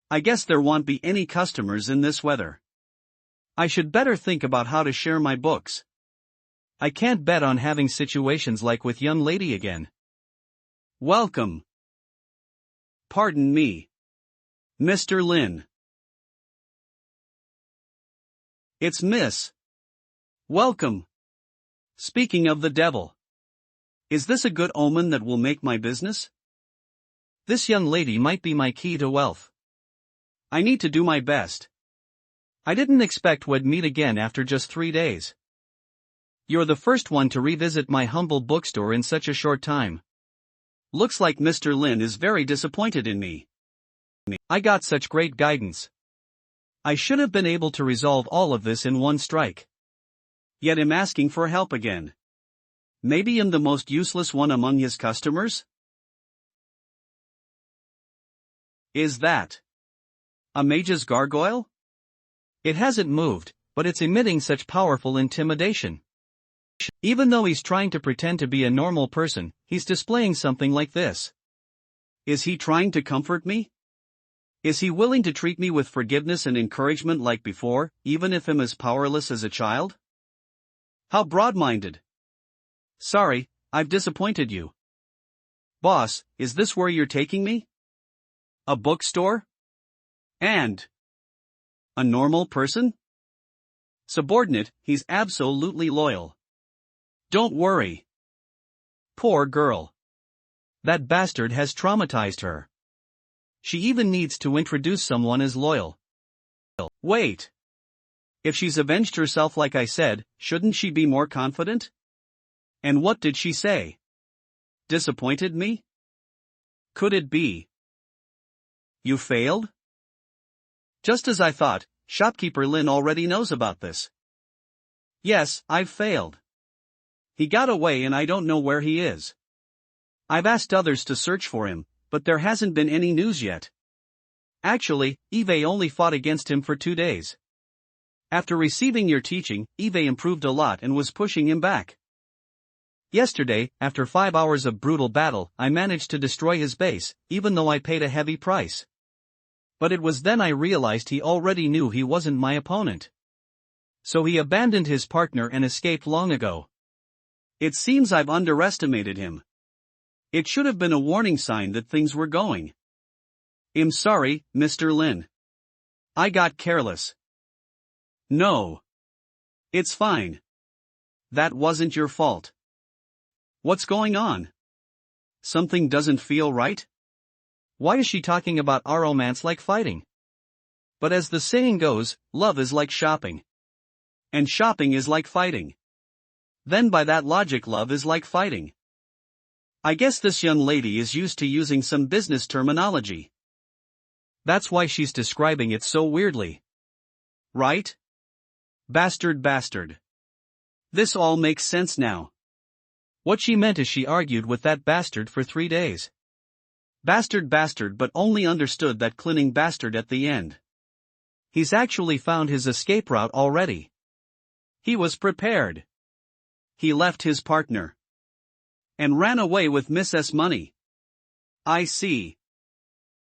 S1: I guess there won't be any customers in this weather. I should better think about how to share my books.
S2: I can't bet on having situations like with young lady again.
S1: Welcome. Pardon me. Mr. Lin. It's Miss. Welcome. Speaking of the devil. Is this a good omen that will make my business?
S2: This young lady might be my key to wealth.
S1: I need to do my best.
S2: I didn't expect we'd meet again after just 3 days. You're the first one to revisit my humble bookstore in such a short time.
S1: Looks like Mr. Lin is very disappointed in me.
S2: I got such great guidance. I should have been able to resolve all of this in one strike.
S1: Yet I'm asking for help again. Maybe I'm the most useless one among his customers? Is that a mage's gargoyle?
S2: It hasn't moved, but it's emitting such powerful intimidation. Even though he's trying to pretend to be a normal person, he's displaying something like this.
S1: Is he trying to comfort me? Is he willing to treat me with forgiveness and encouragement like before, even if I'm as powerless as a child? How broad-minded. Sorry, I've disappointed you. Boss, is this where you're taking me? A bookstore? And a normal person? Subordinate, he's absolutely loyal. Don't worry. Poor girl.
S2: That bastard has traumatized her. She even needs to introduce someone as loyal.
S1: Wait. If she's avenged herself like I said, shouldn't she be more confident? And what did she say? Disappointed me? Could it be? You failed? Just as I thought, shopkeeper Lin already knows about this. Yes, I've failed. He got away and I don't know where he is. I've asked others to search for him, but there hasn't been any news yet. Actually, Eve only fought against him for 2 days. After receiving your teaching, Eve improved a lot and was pushing him back. Yesterday, after 5 hours of brutal battle, I managed to destroy his base, even though I paid a heavy price. But it was then I realized he already knew he wasn't my opponent. So he abandoned his partner and escaped long ago. It seems I've underestimated him. It should have been a warning sign that things were going. I'm sorry, Mr. Lin. I got careless. No. It's fine. That wasn't your fault. What's going on? Something doesn't feel right? Why is she talking about our romance like fighting? But as the saying goes, love is like shopping. And shopping is like fighting. Then by that logic love is like fighting. I guess this young lady is used to using some business terminology. That's why she's describing it so weirdly. Right? Bastard. This all makes sense now. What she meant is she argued with that bastard for 3 days. Bastard but only understood that clinning bastard at the end. He's actually found his escape route already. He was prepared. He left his partner. And ran away with Miss S money. I see.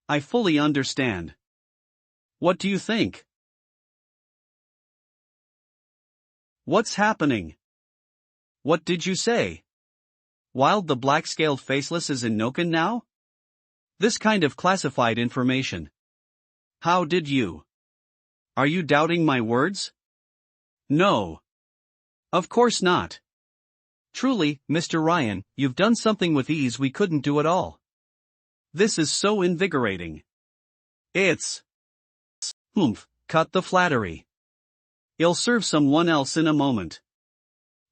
S1: I fully understand. What do you think? What's happening? What did you say? Wild the black-scaled faceless is in Noken now? This kind of classified information. How did you? Are you doubting my words? No. Of course not. Truly, Mr. Ryan, you've done something with ease we couldn't do at all. This is so invigorating. It's... cut the flattery. I'll serve someone else in a moment.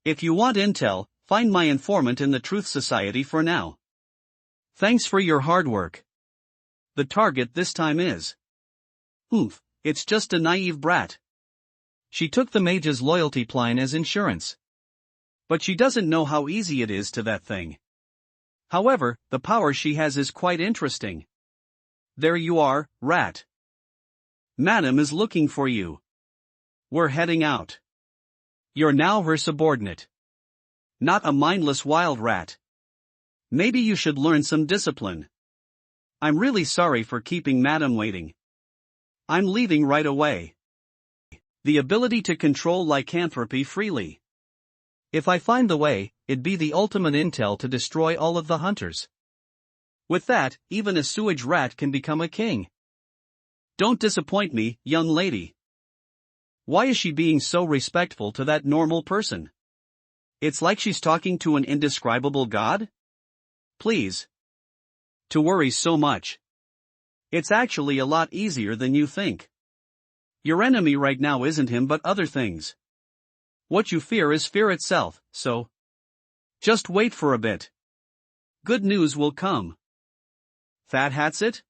S1: If you want intel, find my informant in the Truth Society for now. Thanks for your hard work. The target this time is... it's just a naive brat. She took the mage's loyalty plan as insurance. But she doesn't know how easy it is to that thing. However, the power she has is quite interesting. There you are, rat. Madam is looking for you. We're heading out. You're now her subordinate. Not a mindless wild rat. Maybe you should learn some discipline. I'm really sorry for keeping Madam waiting. I'm leaving right away. The ability to control lycanthropy freely. If I find the way, it'd be the ultimate intel to destroy all of the hunters. With that, even a sewage rat can become a king. Don't disappoint me, young lady. Why is she being so respectful to that normal person? It's like she's talking to an indescribable god? Please. To worry so much. It's actually a lot easier than you think. Your enemy right now isn't him but other things. What you fear is fear itself, so... just wait for a bit. Good news will come. Fat Hat's it?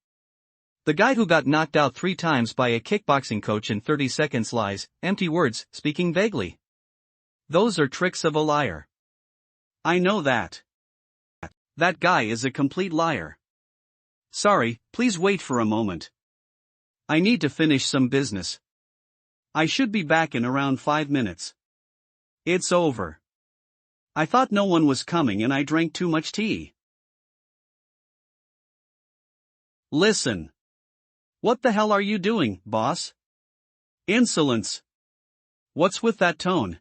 S1: The guy who got knocked out 3 times by a kickboxing coach in 30 seconds lies, empty words, speaking vaguely. Those are tricks of a liar. I know that. That guy is a complete liar. Sorry, please wait for a moment. I need to finish some business. I should be back in around 5 minutes. It's over. I thought no one was coming and I drank too much tea. Listen. What the hell are you doing, boss? Insolence. What's with that tone?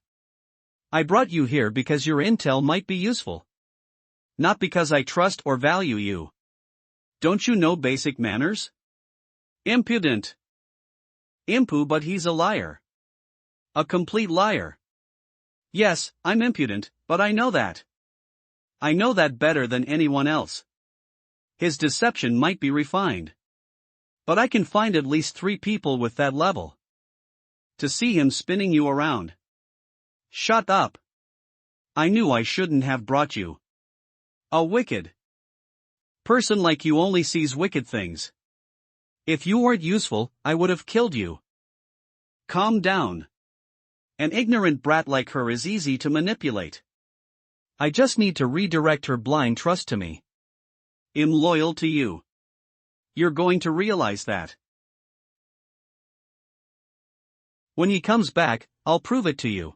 S1: I brought you here because your intel might be useful. Not because I trust or value you. Don't you know basic manners? Impudent. Impu, but he's a liar. A complete liar. Yes, I'm impudent, but I know that. I know that better than anyone else. His deception might be refined. But I can find at least 3 people with that level. To see him spinning you around. Shut up. I knew I shouldn't have brought you. A wicked. Person like you only sees wicked things. If you weren't useful, I would have killed you. Calm down. An ignorant brat like her is easy to manipulate.
S2: I just need to redirect her blind trust to me.
S1: I'm loyal to you. You're going to realize that.
S2: When he comes back, I'll prove it to you.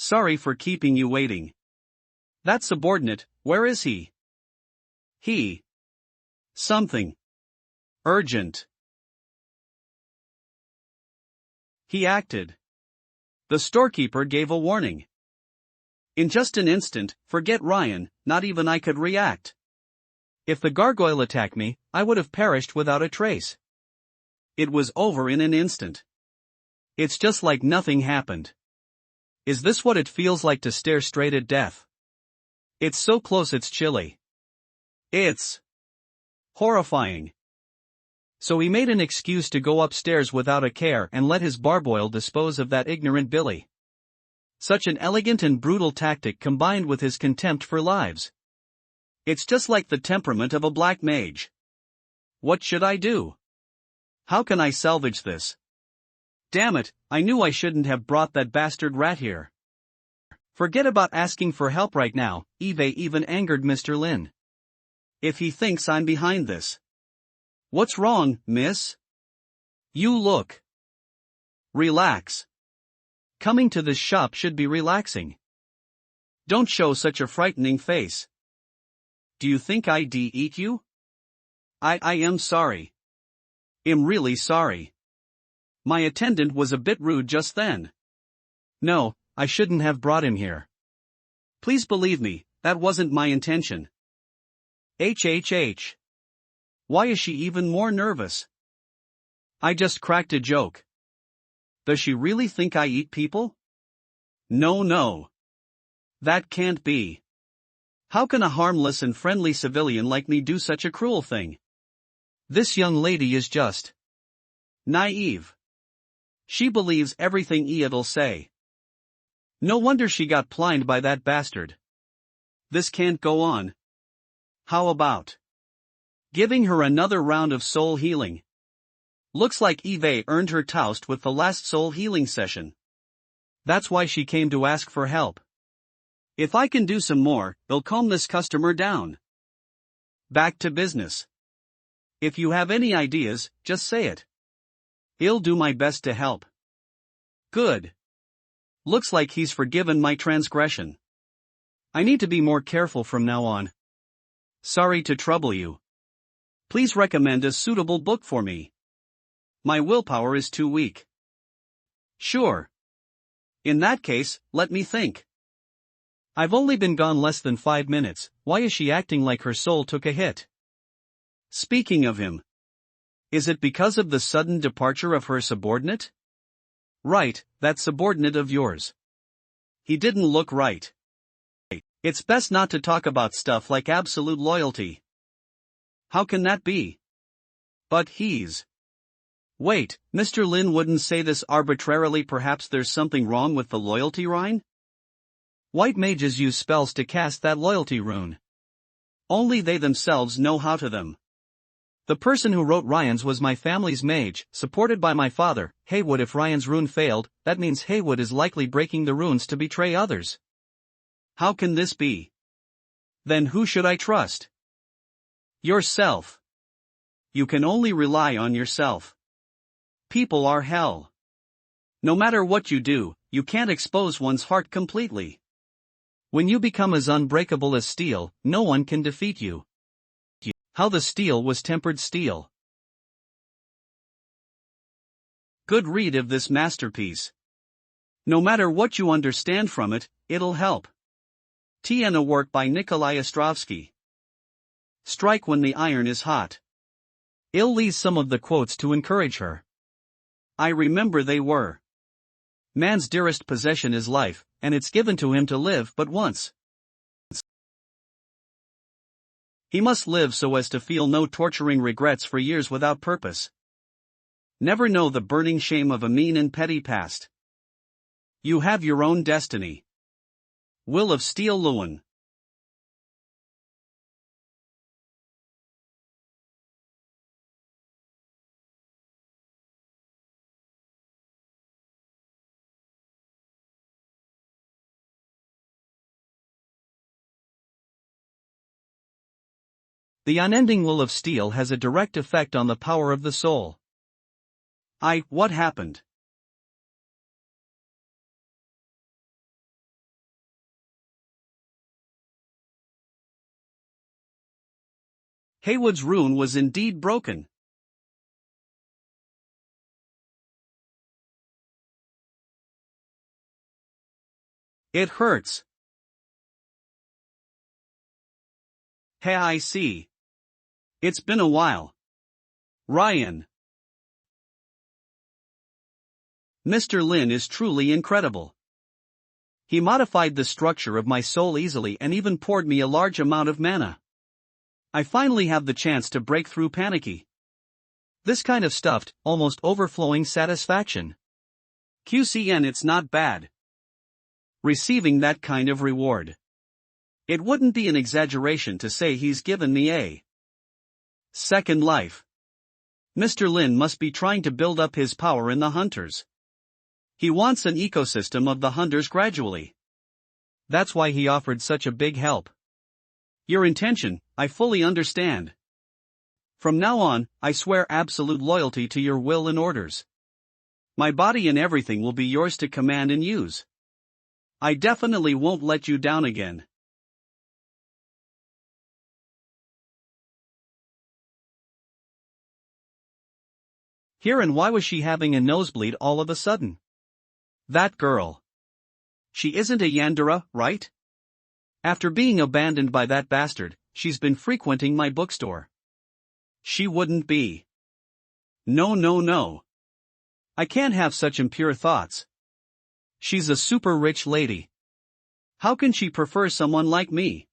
S1: Sorry for keeping you waiting. That subordinate, where is he? Something. Urgent. He acted. The storekeeper gave a warning. In just an instant, forget Ryan, not even I could react.
S2: If the gargoyle attacked me, I would have perished without a trace.
S1: It was over in an instant. It's just like nothing happened.
S2: Is this what it feels like to stare straight at death?
S1: It's so close it's chilly. It's horrifying.
S2: So he made an excuse to go upstairs without a care and let his barboil dispose of that ignorant Billy.
S1: Such an elegant and brutal tactic combined with his contempt for lives. It's just like the temperament of a black mage. What should I do? How can I salvage this? Damn it, I knew I shouldn't have brought that bastard rat here.
S2: Forget about asking for help right now, Eve even angered Mr. Lin.
S1: If he thinks I'm behind this. What's wrong, miss? You look. Relax.
S2: Coming to this shop should be relaxing.
S1: Don't show such a frightening face. Do you think I'd eat you? I am sorry. I'm really sorry. My attendant was a bit rude just then.
S2: No, I shouldn't have brought him here.
S1: Please believe me, that wasn't my intention. HHH. Why is she even more nervous? I just cracked a joke. Does she really think I eat people? No. That can't be. How can a harmless and friendly civilian like me do such a cruel thing?
S2: This young lady is just
S1: naive. She believes everything Iad'll say. No wonder she got plied by that bastard. This can't go on. How about giving her another round of soul healing? Looks like Eve earned her toast with the last soul healing session. That's why she came to ask for help. If I can do some more, it'll calm this customer down. Back to business. If you have any ideas, just say it. I'll do my best to help. Good. Looks like he's forgiven my transgression. I need to be more careful from now on. Sorry to trouble you. Please recommend a suitable book for me. My willpower is too weak. Sure. In that case, let me think.
S2: I've only been gone less than 5 minutes, why is she acting like her soul took a hit?
S1: Speaking of him. Is it because of the sudden departure of her subordinate? Right, that subordinate of yours. He didn't look right. It's best not to talk about stuff like absolute loyalty. How can that be? But he's... Wait, Mr. Lin wouldn't say this arbitrarily. Perhaps there's something wrong with the loyalty rune?
S2: White mages use spells to cast that loyalty rune.
S1: Only they themselves know how to them.
S2: The person who wrote Ryan's was my family's mage, supported by my father, Haywood. If Ryan's rune failed, that means Haywood is likely breaking the runes to betray others.
S1: How can this be? Then who should I trust? Yourself. You can only rely on yourself. People are hell. No matter what you do, you can't expose one's heart completely.
S2: When you become as unbreakable as steel, no one can defeat you. How the steel was tempered steel.
S1: Good read of this masterpiece. No matter what you understand from it, it'll help. Tiana work by Nikolai Ostrovsky. Strike when the iron is hot.
S2: I'll leave some of the quotes to encourage her.
S1: I remember they were. Man's dearest possession is life,
S2: and it's given to him to live but once. He must live so as to feel no torturing regrets for years without purpose. Never know the burning shame of a mean and petty past. You have your own destiny. Will of Steel Lewin. The unending will of steel has a direct effect on the power of the soul. What happened? Haywood's rune was indeed broken. It hurts. Hey, I see. It's been a while. Ryan. Mr. Lin is truly incredible. He modified the structure of my soul easily and even poured me a large amount of mana. I finally have the chance to break through panicky. This kind of stuffed, almost overflowing satisfaction. QCN, it's not bad. Receiving that kind of reward. It wouldn't be an exaggeration to say he's given me a second life. Mr. Lin must be trying to build up his power in the hunters. He wants an ecosystem of the hunters gradually. That's why he offered such a big help. Your intention, I fully understand. From now on, I swear absolute loyalty to your will and orders. My body and everything will be yours to command and use. I definitely won't let you down again. Here, and why was she having a nosebleed all of a sudden? That girl. She isn't a Yandere, right? After being abandoned by that bastard, she's been frequenting my bookstore. She wouldn't be. No. I can't have such impure thoughts. She's a super rich lady. How can she prefer someone like me?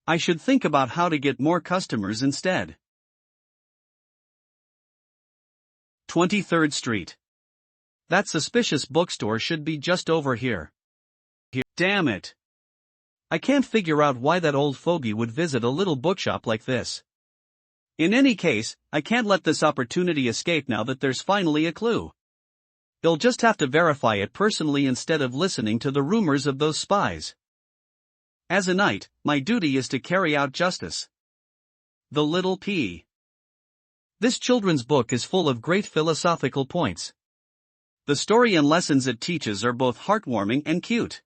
S2: I should think about how to get more customers instead. 23rd Street. That suspicious bookstore should be just over here. Damn it. I can't figure out why that old fogey would visit a little bookshop like this. In any case, I can't let this opportunity escape now that there's finally a clue. They'll just have to verify it personally instead of listening to the rumors of those spies. As a knight, my duty is to carry out justice. The Little P. This children's book is full of great philosophical points. The story and lessons it teaches are both heartwarming and cute.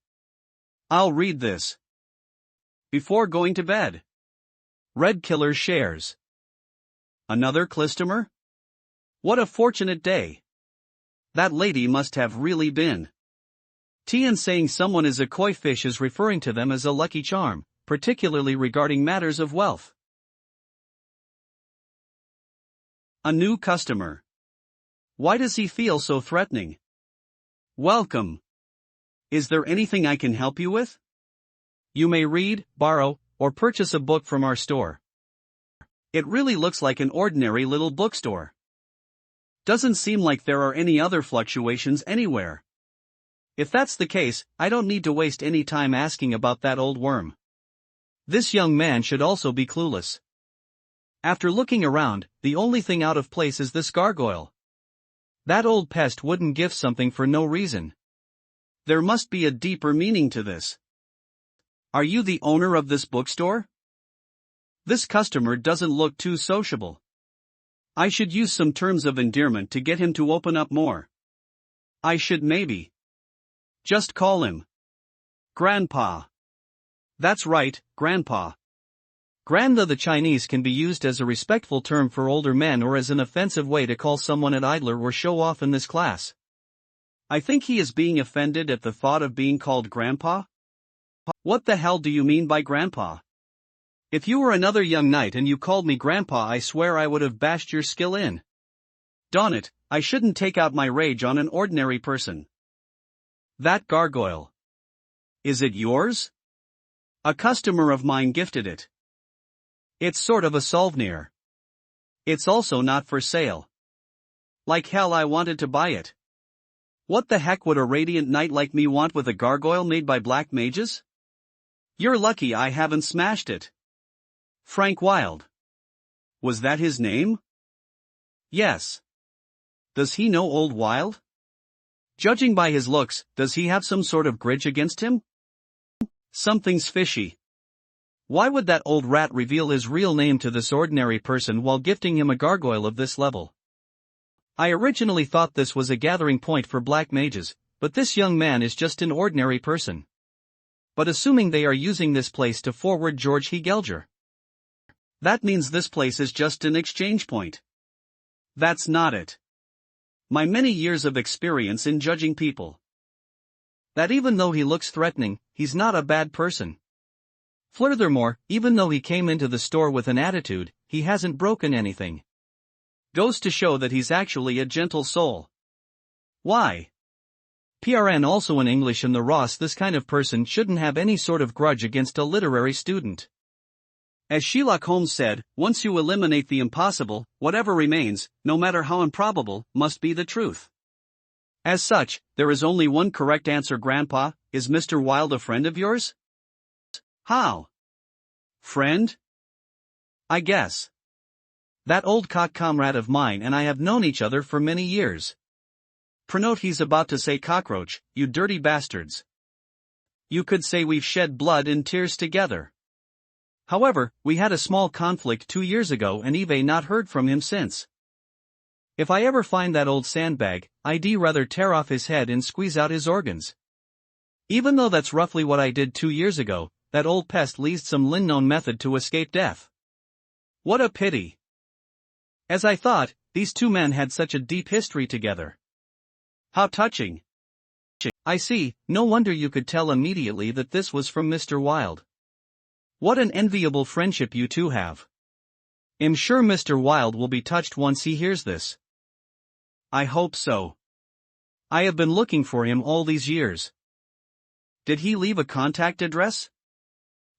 S2: I'll read this before going to bed. Red Killer shares. Another customer? What a fortunate day. That lady must have really been. Tian saying someone is a koi fish is referring to them as a lucky charm, particularly regarding matters of wealth. A new customer. Why does he feel so threatening? Welcome. Is there anything I can help you with? You may read, borrow, or purchase a book from our store. It really looks like an ordinary little bookstore. Doesn't seem like there are any other fluctuations anywhere. If that's the case, I don't need to waste any time asking about that old worm. This young man should also be clueless. After looking around, the only thing out of place is this gargoyle. That old pest wouldn't give something for no reason. There must be a deeper meaning to this. Are you the owner of this bookstore? This customer doesn't look too sociable. I should use some terms of endearment to get him to open up more. I should maybe just call him Grandpa. That's right, Grandpa. Granda the Chinese can be used as a respectful term for older men or as an offensive way to call someone an idler or show off in this class. I think he is being offended at the thought of being called Grandpa. What the hell do you mean by Grandpa? If you were another young knight and you called me Grandpa, I swear I would have bashed your skill in. Dawn it, I shouldn't take out my rage on an ordinary person. That gargoyle.
S1: Is it yours? A customer of mine gifted it. It's sort of a souvenir. It's also not for sale. Like hell I wanted to buy it. What the heck would a radiant knight like me want with a gargoyle made by black mages? You're lucky I haven't smashed it. Frank Wilde. Was that his name? Yes. Does he know Old Wilde? Judging by his looks, does he have some sort of grudge against him? Something's fishy. Why would that old rat reveal his real name to this ordinary person while gifting him a gargoyle of this level? I originally thought this was a gathering point for black mages, but this young man is just an ordinary person. But assuming they are using this place to forward George Hegelger, that means this place is just an exchange point. That's not it. My many years of experience in judging people. That even though he looks threatening, he's not a bad person. Furthermore, even though he came into the store with an attitude, he hasn't broken anything. Goes to show that he's actually a gentle soul. Why? PRN also in English in the Ross, this kind of person shouldn't have any sort of grudge against a literary student. As Sherlock Holmes said, once you eliminate the impossible, whatever remains, no matter how improbable, must be the truth. As such, there is only one correct answer, Grandpa. Is Mr. Wilde a friend of yours? How? Friend? I guess. That old cock comrade of mine and I have known each other for many years. Prenote he's about to say cockroach, you dirty bastards. You could say we've shed blood and tears together. However, we had a small conflict 2 years ago and I've not heard from him since. If I ever find that old sandbag, I'd rather tear off his head and squeeze out his organs. Even though that's roughly what I did 2 years ago, that old pest leased some little-known method to escape death. What a pity. As I thought, these two men had such a deep history together. How touching. I see, no wonder you could tell immediately that this was from Mr. Wilde. What an enviable friendship you two have. I'm sure Mr. Wilde will be touched once he hears this. I hope so. I have been looking for him all these years. Did he leave a contact address?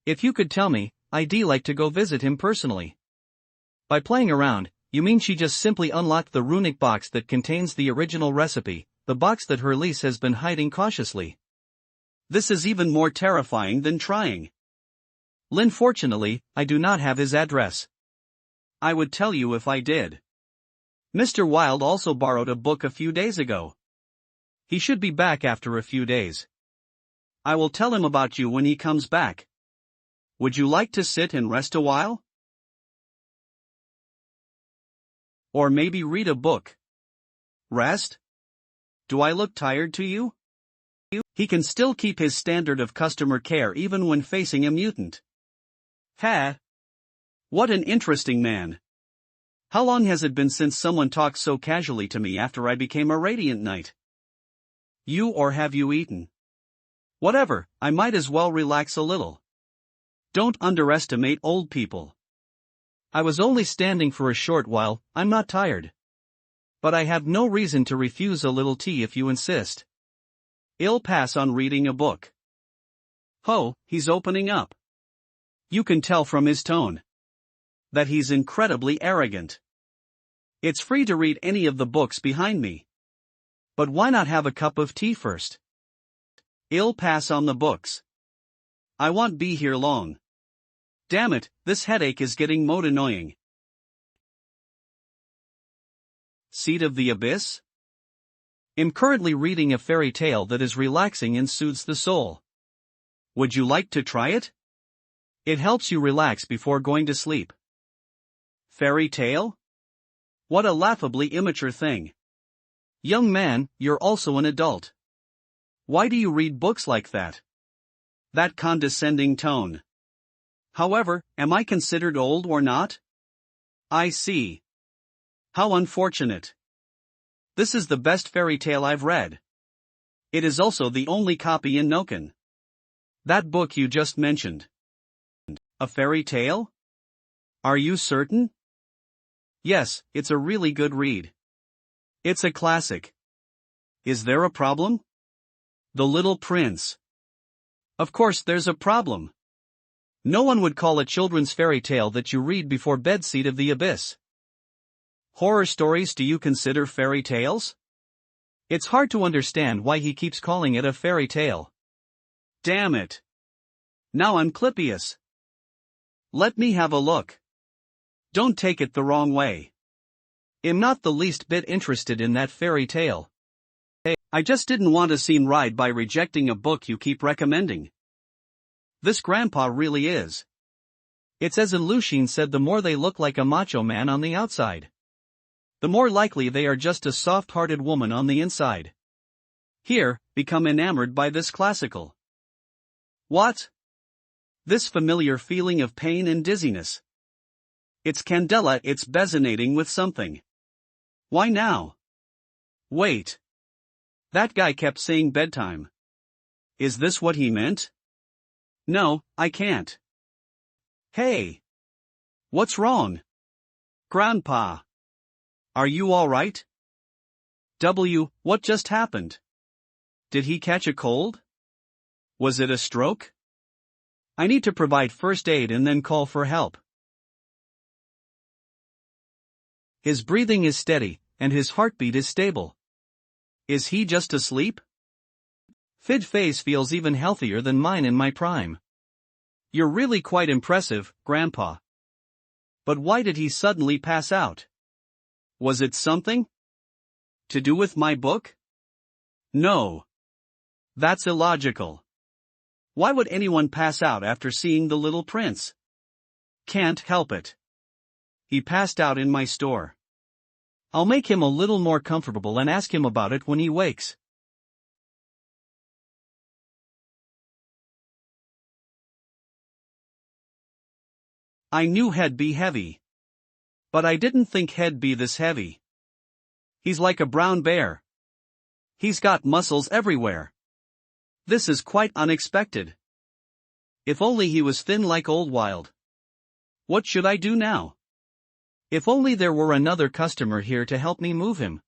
S1: If you could tell me, I'd like to go visit him personally. By playing around, you mean she just simply unlocked the runic box that contains the original recipe, the box that her niece has been hiding cautiously. This is even more terrifying than trying. Lynn, fortunately, I do not have his address. I would tell you if I did. Mr. Wilde also borrowed a book a few days ago. He should be back after a few days. I will tell him about you when he comes back. Would you like to sit and rest a while? Or maybe read a book. Rest? Do I look tired to you? He can still keep his standard of customer care even when facing a mutant. Ha! What an interesting man. How long has it been since someone talked so casually to me after I became a Radiant Knight? You, or have you eaten? Whatever, I might as well relax a little. Don't underestimate old people. I was only standing for a short while, I'm not tired. But I have no reason to refuse a little tea if you insist. I'll pass on reading a book. Ho, he's opening up. You can tell from his tone that he's incredibly arrogant. It's free to read any of the books behind me. But why not have a cup of tea first? I'll pass on the books. I won't be here long. Damn it, this headache is getting more annoying. Seed of the Abyss? I'm currently reading a fairy tale that is relaxing and soothes the soul. Would you like to try it? It helps you relax before going to sleep. Fairy tale? What a laughably immature thing. Young man, you're also an adult. Why do you read books like that? That condescending tone. However, am I considered old or not? I see. How unfortunate. This is the best fairy tale I've read. It is also the only copy in Noken. That book you just mentioned. A fairy tale? Are you certain? Yes, it's a really good read. It's a classic. Is there a problem? The Little Prince.
S2: Of course there's a problem. No one would call a children's fairy tale that you read before bed Seed of the Abyss. Horror stories, do you consider fairy tales? It's hard to understand why he keeps calling it a fairy tale.
S1: Damn it. Now I'm clippious. Let me have a look. Don't take it the wrong way.
S2: I'm not the least bit interested in that fairy tale.
S1: I just didn't want a scene ride by rejecting a book you keep recommending. This grandpa really is.
S2: It's as Lucian said, the more they look like a macho man on the outside, the more likely they are just a soft-hearted woman on the inside.
S1: Here, become enamored by this classical. What? This familiar feeling of pain and dizziness. It's Candela, it's resonating with something. Why now? Wait. That guy kept saying bedtime. Is this what he meant? No, I can't. Hey. What's wrong? Grandpa. Are you alright? What just happened? Did he catch a cold? Was it a stroke? I need to provide first aid and then call for help.
S2: His breathing is steady, and his heartbeat is stable.
S1: Is he just asleep?
S2: Fid face feels even healthier than mine in my prime.
S1: You're really quite impressive, Grandpa. But why did he suddenly pass out? Was it something to do with my book? No. That's illogical. Why would anyone pass out after seeing The Little Prince? Can't help it. He passed out in my store.
S2: I'll make him a little more comfortable and ask him about it when he wakes.
S1: I knew he'd be heavy. But I didn't think he'd be this heavy. He's like a brown bear. He's got muscles everywhere. This is quite unexpected. If only he was thin like Old Wild. What should I do now?
S2: If only there were another customer here to help me move him.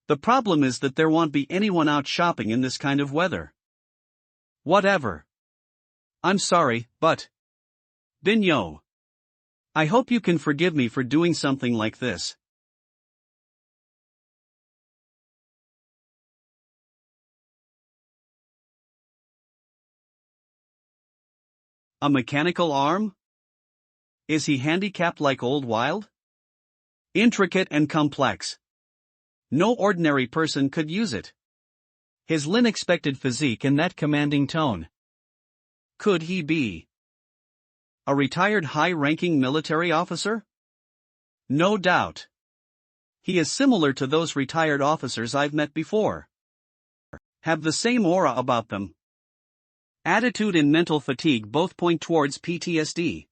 S1: The problem is that there won't be anyone out shopping in this kind of weather. Whatever. I'm sorry, but... Binyo. I hope you can forgive me for doing something like this. A mechanical arm? Is he handicapped like Old Wild? Intricate and complex. No ordinary person could use it.
S2: His unexpected physique and that commanding tone.
S1: Could he be a retired high-ranking military officer? No doubt. He is similar to those retired officers I've met before. Have the same aura about them. Attitude and mental fatigue both point towards PTSD.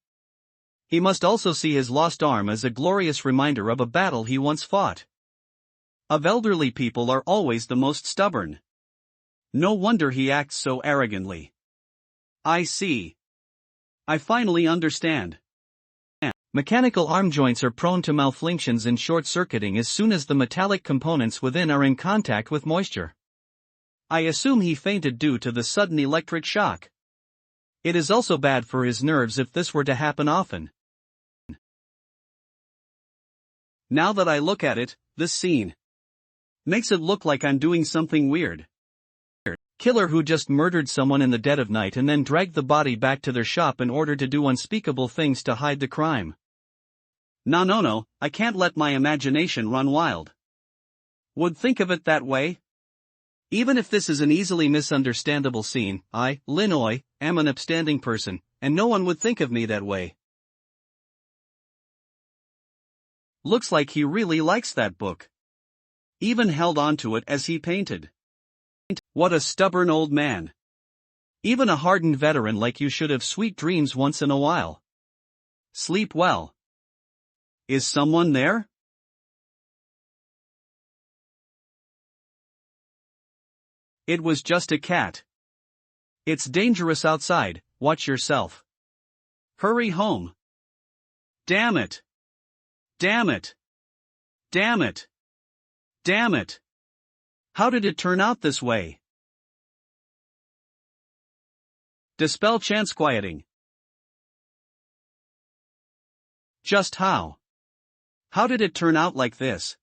S2: He must also see his lost arm as a glorious reminder of a battle he once fought.
S1: Of elderly people are always the most stubborn. No wonder he acts so arrogantly. I see. I finally understand.
S2: Mechanical arm joints are prone to malfunctions and short-circuiting as soon as the metallic components within are in contact with moisture.
S1: I assume he fainted due to the sudden electric shock.
S2: It is also bad for his nerves if this were to happen often.
S1: Now that I look at it, this scene makes it look like I'm doing something weird.
S2: Killer who just murdered someone in the dead of night and then dragged the body back to their shop in order to do unspeakable things to hide the crime.
S1: No, I can't let my imagination run wild. Would think of it that way?
S2: Even if this is an easily misunderstandable scene, I, Linoy, am an upstanding person, and no one would think of me that way.
S1: Looks like he really likes that book. Even held on to it as he painted. What a stubborn old man.
S2: Even a hardened veteran like you should have sweet dreams once in a while.
S1: Sleep well. Is someone there? It was just a cat. It's dangerous outside, watch yourself. Hurry home. Damn it. Damn it. Damn it. Damn it. How did it turn out this way? Dispel chance quieting. Just how? How did it turn out like this?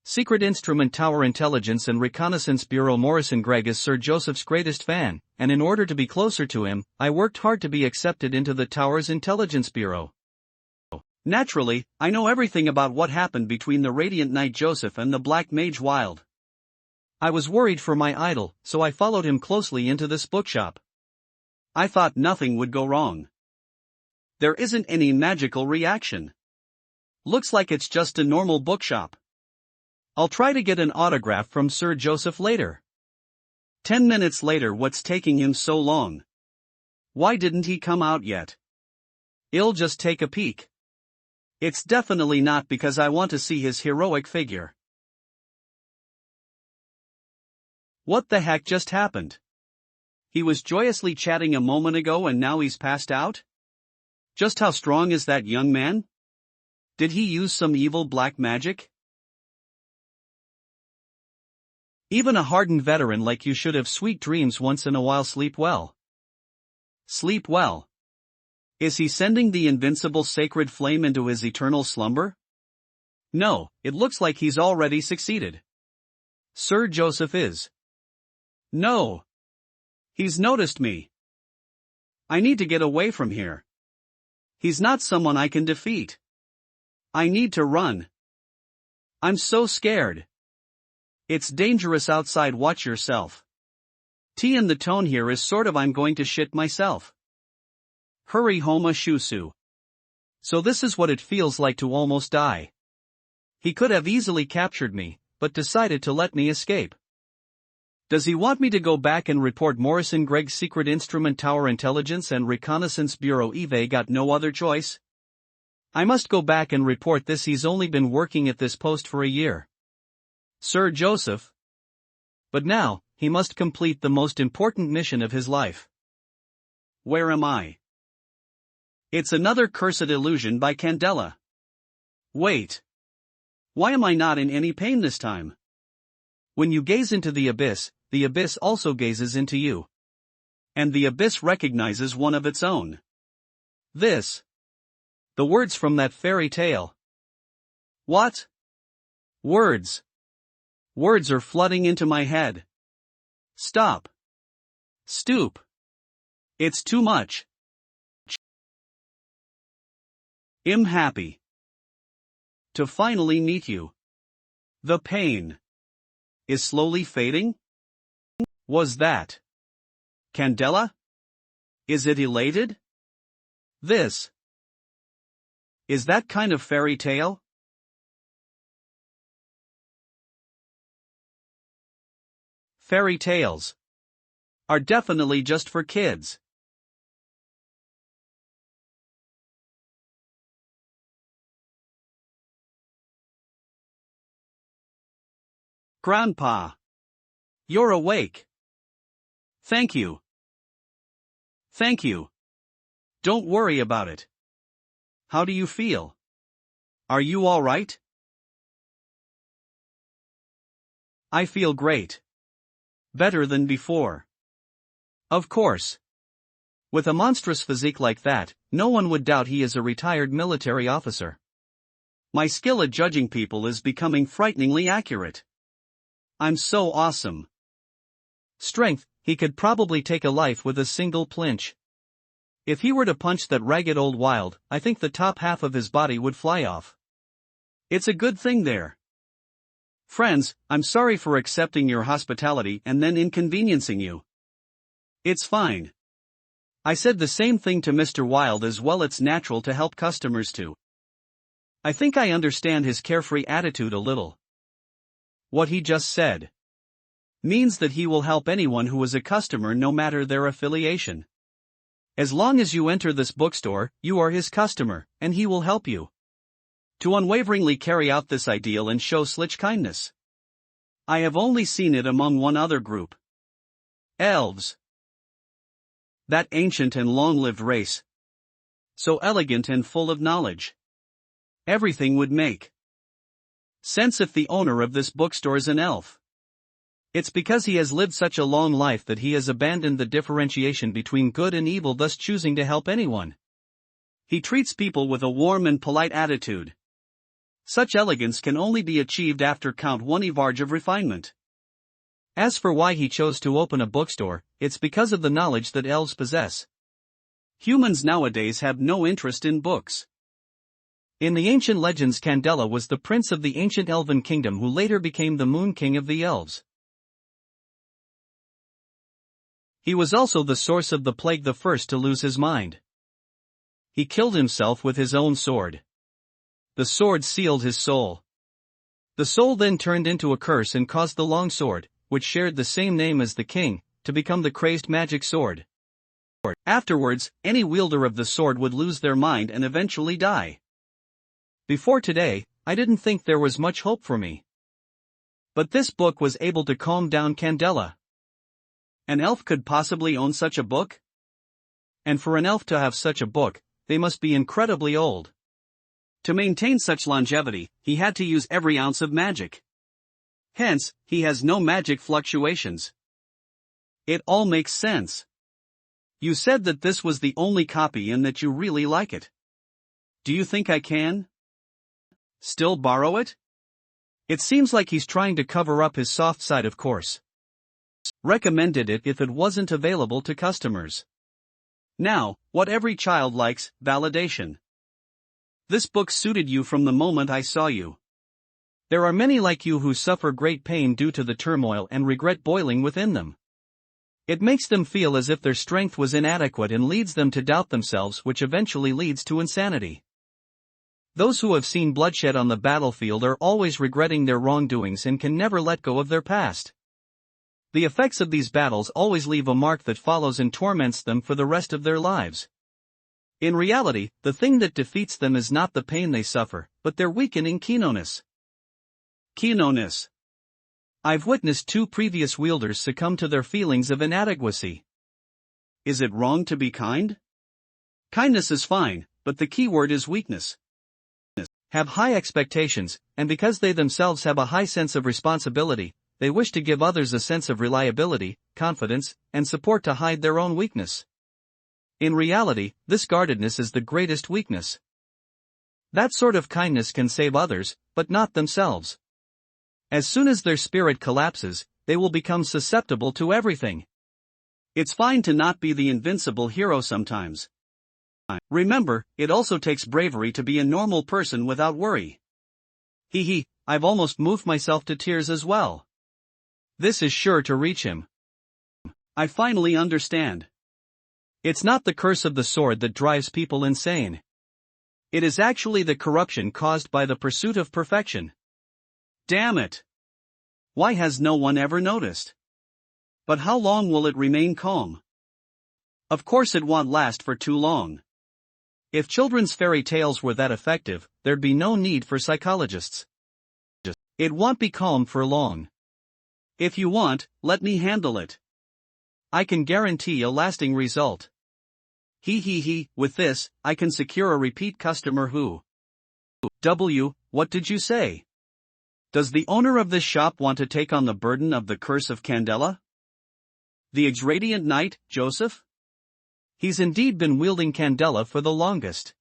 S2: Secret Instrument Tower Intelligence and Reconnaissance Bureau. Morrison Gregg is Sir Joseph's greatest fan, and in order to be closer to him, I worked hard to be accepted into the Tower's Intelligence Bureau.
S1: Naturally, I know everything about what happened between the Radiant Knight Joseph and the Black Mage Wild.
S2: I was worried for my idol, so I followed him closely into this bookshop.
S1: I thought nothing would go wrong. There isn't any magical reaction. Looks like it's just a normal bookshop. I'll try to get an autograph from Sir Joseph later. 10 minutes later. What's taking him so long? Why didn't he come out yet? I'll just take a peek. It's definitely not because I want to see his heroic figure. What the heck just happened? He was joyously chatting a moment ago and now he's passed out? Just how strong is that young man? Did he use some evil black magic? Even a hardened veteran like you should have sweet dreams once in a while. Sleep well. Sleep well. Is he sending the invincible sacred flame into his eternal slumber? No, it looks like he's already succeeded. Sir Joseph is. No. He's noticed me. I need to get away from here. He's not someone I can defeat. I need to run. I'm so scared. It's dangerous outside. Watch yourself. And the tone here is sort of I'm going to shit myself. Hurry home, Ashusu. So this is what it feels like to almost die. He could have easily captured me, but decided to let me escape. Does he want me to go back and report Morrison Gregg's Secret Instrument Tower Intelligence and Reconnaissance Bureau? Eve got no other choice. I must go back and report this. He's only been working at this post for a year. Sir Joseph. But now, he must complete the most important mission of his life. Where am I? It's another cursed illusion by Candela. Wait. Why am I not in any pain this time? When you gaze into the abyss also gazes into you. And the abyss recognizes one of its own. This. The words from that fairy tale. What? Words. Words are flooding into my head. Stop. Stoop. It's too much. I'm happy to finally meet you. The pain is slowly fading? Was that Candela? Is it elated? This is that kind of fairy tale? Fairy tales are definitely just for kids. Grandpa. You're awake. Thank you. Thank you. Don't worry about it. How do you feel? Are you all right? I feel great. Better than before. Of course. With a monstrous physique like that, no one would doubt he is a retired military officer. My skill at judging people is becoming frighteningly accurate. I'm so awesome. Strength, he could probably take a life with a single pinch. If he were to punch that ragged old Wild, I think the top half of his body would fly off. It's a good thing there. Friends, I'm sorry for accepting your hospitality and then inconveniencing you. It's fine. I said the same thing to Mr. Wild as well. It's natural to help customers too. I think I understand his carefree attitude a little. What he just said means that he will help anyone who is a customer no matter their affiliation. As long as you enter this bookstore, you are his customer, and he will help you to unwaveringly carry out this ideal and show such kindness. I have only seen it among one other group. Elves. That ancient and long-lived race. So elegant and full of knowledge. Everything would make sense if the owner of this bookstore is an elf.
S2: It's because he has lived such a long life that he has abandoned the differentiation between good and evil, thus choosing to help anyone.
S1: He treats people with a warm and polite attitude. Such elegance can only be achieved after Count One of refinement.
S2: As for why he chose to open a bookstore, it's because of the knowledge that elves possess.
S1: Humans nowadays have no interest in books.
S2: In the ancient legends, Candela was the prince of the ancient elven kingdom who later became the Moon King of the elves. He was also the source of the plague, the first to lose his mind. He killed himself with his own sword. The sword sealed his soul. The soul then turned into a curse and caused the long sword, which shared the same name as the king, to become the crazed magic sword. Afterwards, any wielder of the sword would lose their mind and eventually die. Before today, I didn't think there was much hope for me. But this book was able to calm down Candela.
S1: An elf could possibly own such a book?
S2: And for an elf to have such a book, they must be incredibly old.
S1: To maintain such longevity, he had to use every ounce of magic. Hence, he has no magic fluctuations. It all makes sense. You said that this was the only copy and that you really like it. Do you think I can still borrow it?
S2: It seems like he's trying to cover up his soft side, of course.
S1: Recommended it if it wasn't available to customers. Now, what every child likes, validation. This book suited you from the moment I saw you.
S2: There are many like you who suffer great pain due to the turmoil and regret boiling within them. It makes them feel as if their strength was inadequate and leads them to doubt themselves, which eventually leads to insanity. Those who have seen bloodshed on the battlefield are always regretting their wrongdoings and can never let go of their past. The effects of these battles always leave a mark that follows and torments them for the rest of their lives. In reality, the thing that defeats them is not the pain they suffer, but their weakening keenoness.
S1: Keenoness.
S2: I've witnessed 2 previous wielders succumb to their feelings of inadequacy.
S1: Is it wrong to be kind? Kindness is fine, but the key word is weakness.
S2: Have high expectations, and because they themselves have a high sense of responsibility, they wish to give others a sense of reliability, confidence, and support to hide their own weakness. In reality, this guardedness is the greatest weakness. That sort of kindness can save others, but not themselves. As soon as their spirit collapses, they will become susceptible to everything.
S1: It's fine to not be the invincible hero sometimes. Remember, it also takes bravery to be a normal person without worry.
S2: I've almost moved myself to tears as well. This is sure to reach him.
S1: I finally understand.
S2: It's not the curse of the sword that drives people insane. It is actually the corruption caused by the pursuit of perfection.
S1: Damn it! Why has no one ever noticed? But how long will it remain calm? Of course it won't last for too long.
S2: If children's fairy tales were that effective, there'd be no need for psychologists. It won't be calm for long.
S1: If you want, let me handle it.
S2: I can guarantee a lasting result.
S1: With this, I can secure a repeat customer who. What did you say? Does the owner of this shop want to take on the burden of the curse of Candela? The ex-radiant knight, Joseph?
S2: He's indeed been wielding Candela for the longest.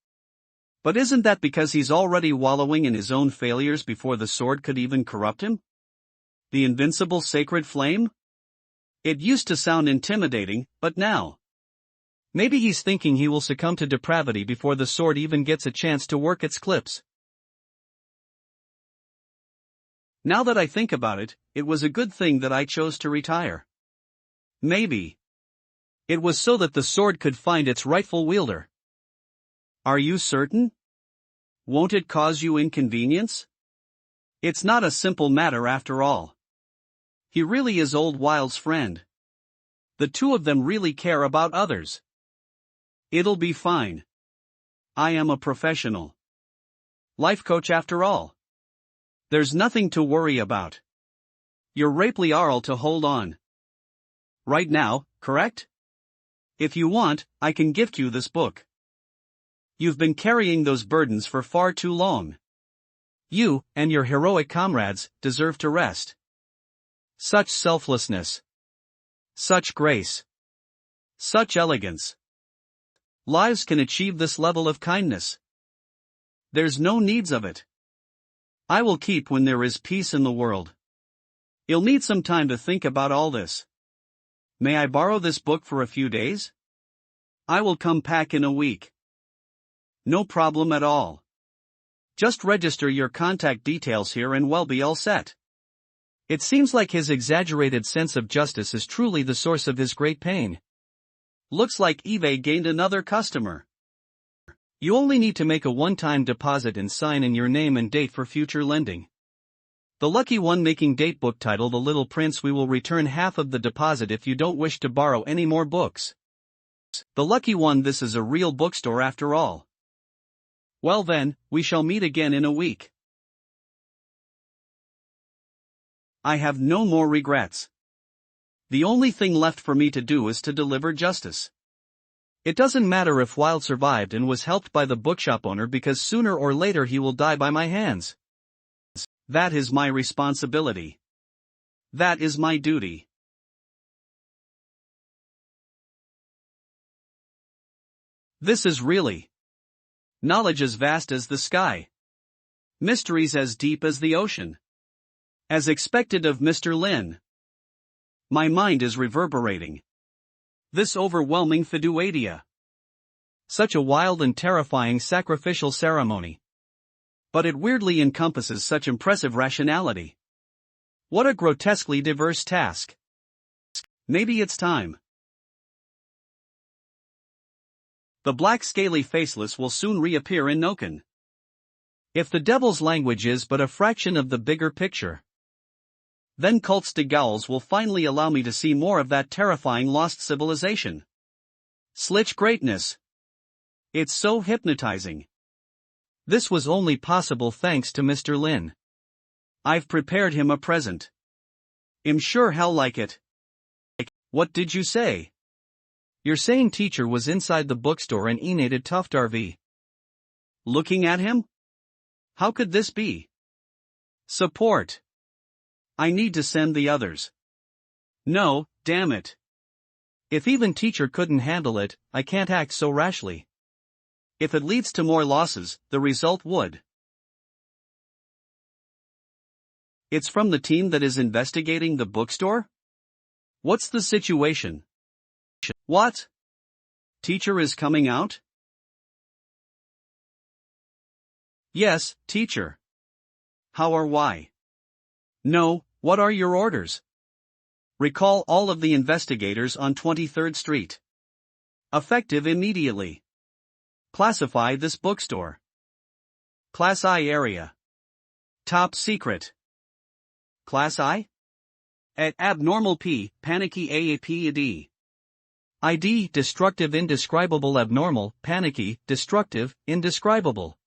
S1: But isn't that because he's already wallowing in his own failures before the sword could even corrupt him? The invincible sacred flame? It used to sound intimidating, but now.
S2: Maybe he's thinking he will succumb to depravity before the sword even gets a chance to work its clips.
S1: Now that I think about it, it was a good thing that I chose to retire. Maybe.
S2: It was so that the sword could find its rightful wielder.
S1: Are you certain? Won't it cause you inconvenience? It's not a simple matter after all. He really is Old Wild's friend. The two of them really care about others. It'll be fine. I am a professional. Life coach after all. There's nothing to worry about. You're rapely Arl to hold on. Right now, correct? If you want, I can gift you this book. You've been carrying those burdens for far too long. You, and your heroic comrades, deserve to rest.
S2: Such selflessness. Such grace. Such elegance. Lives can achieve this level of kindness. There's no needs of it. I will keep when there is peace in the world. You'll need some time to think about all this. May I borrow this book for a few days? I will come back in a week. No problem at all. Just register your contact details here and we'll be all set. It seems like his exaggerated sense of justice is truly the source of his great pain. Looks like Eve gained another customer. You only need to make a one-time deposit and sign in your name and date for future lending. The lucky one making date book title The Little Prince. We will return half of the deposit if you don't wish to borrow any more books. The lucky one. This is a real bookstore after all. Well then, we shall meet again in a week. I have no more regrets. The only thing left for me to do is to deliver justice. It doesn't matter if Wild survived and was helped by the bookshop owner, because sooner or later he will die by my hands. That is my responsibility. That is my duty. This is really knowledge as vast as the sky. Mysteries as deep as the ocean. As expected of Mr. Lin. My mind is reverberating. This overwhelming fiducia. Such a wild and terrifying sacrificial ceremony. But it weirdly encompasses such impressive rationality. What a grotesquely diverse task. Maybe it's time. The black scaly faceless will soon reappear in Noken. If the devil's language is but a fraction of the bigger picture, then Cults de Gauls will finally allow me to see more of that terrifying lost civilization. Slitch greatness. It's so hypnotizing. This was only possible thanks to Mr. Lin. I've prepared him a present. I'm sure he'll like it. What did you say? You're saying teacher was inside the bookstore and enated Tuftarv. Looking at him? How could this be? Support. I need to send the others. No, damn it. If even teacher couldn't handle it, I can't act so rashly. If it leads to more losses, the result would. It's from the team that is investigating the bookstore? What's the situation? What? Teacher is coming out? Yes, teacher. How or why? No, what are your orders? Recall all of the investigators on 23rd Street. Effective immediately. Classify this bookstore. Class I area. Top secret. Class I? At abnormal P, panicky AAPD. ID, destructive indescribable abnormal, panicky, destructive, indescribable.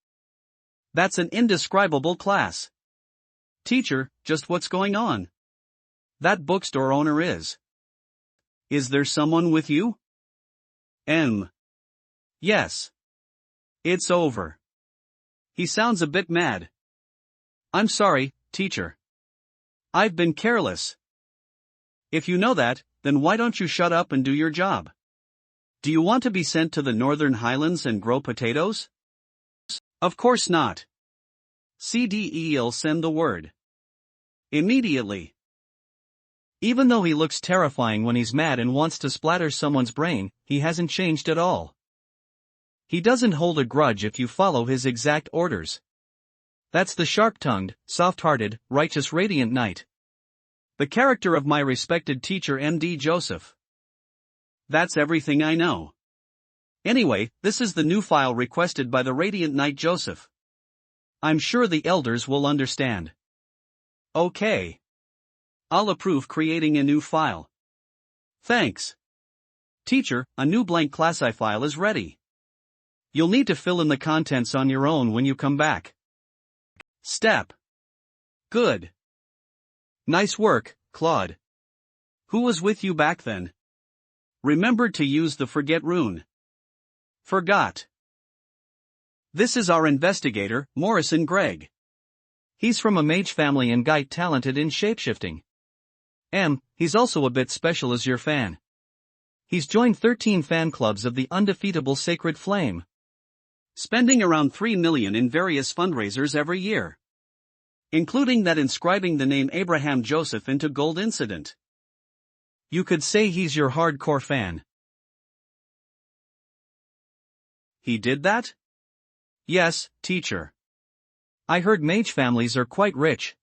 S2: That's an indescribable class. Teacher, just what's going on? That bookstore owner is. Is there someone with you? Yes. It's over. He sounds a bit mad. I'm sorry, teacher. I've been careless. If you know that, then why don't you shut up and do your job? Do you want to be sent to the Northern Highlands and grow potatoes? Of course not. CDE'll send the word. Immediately. Even though he looks terrifying when he's mad and wants to splatter someone's brain, he hasn't changed at all. He doesn't hold a grudge if you follow his exact orders. That's the sharp-tongued, soft-hearted, righteous radiant knight. The character of my respected teacher M.D. Joseph. That's everything I know. Anyway, this is the new file requested by the Radiant Knight Joseph. I'm sure the elders will understand. Okay. I'll approve creating a new file. Thanks. Teacher, a new blank class I file is ready. You'll need to fill in the contents on your own when you come back. Step. Good. Nice work, Claude. Who was with you back then? Remembered to use the forget rune. Forgot. This is our investigator, Morrison Gregg. He's from a mage family and guy talented in shapeshifting. He's also a bit special as your fan. He's joined 13 fan clubs of the undefeatable Sacred Flame,
S1: spending around 3 million in various fundraisers every year, including that inscribing the name Abraham Joseph into gold incident.
S2: You could say he's your hardcore fan.
S1: He did that?
S2: Yes, teacher. I heard mage families are quite rich.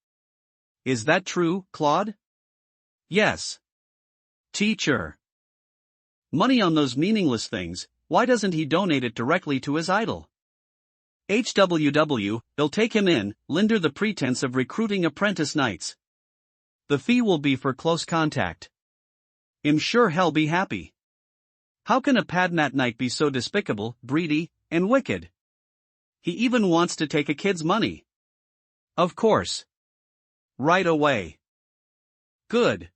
S1: Is that true, Claude?
S2: Yes.
S1: Teacher. Money on those meaningless things, why doesn't he donate it directly to his idol? HWW, they'll take him in, under the pretense of recruiting apprentice knights.
S2: The fee will be for close contact.
S1: I'm sure he'll be happy. How can a Padmat knight be so despicable, greedy, and wicked? He even wants to take a kid's money.
S2: Of course.
S1: Right away. Good.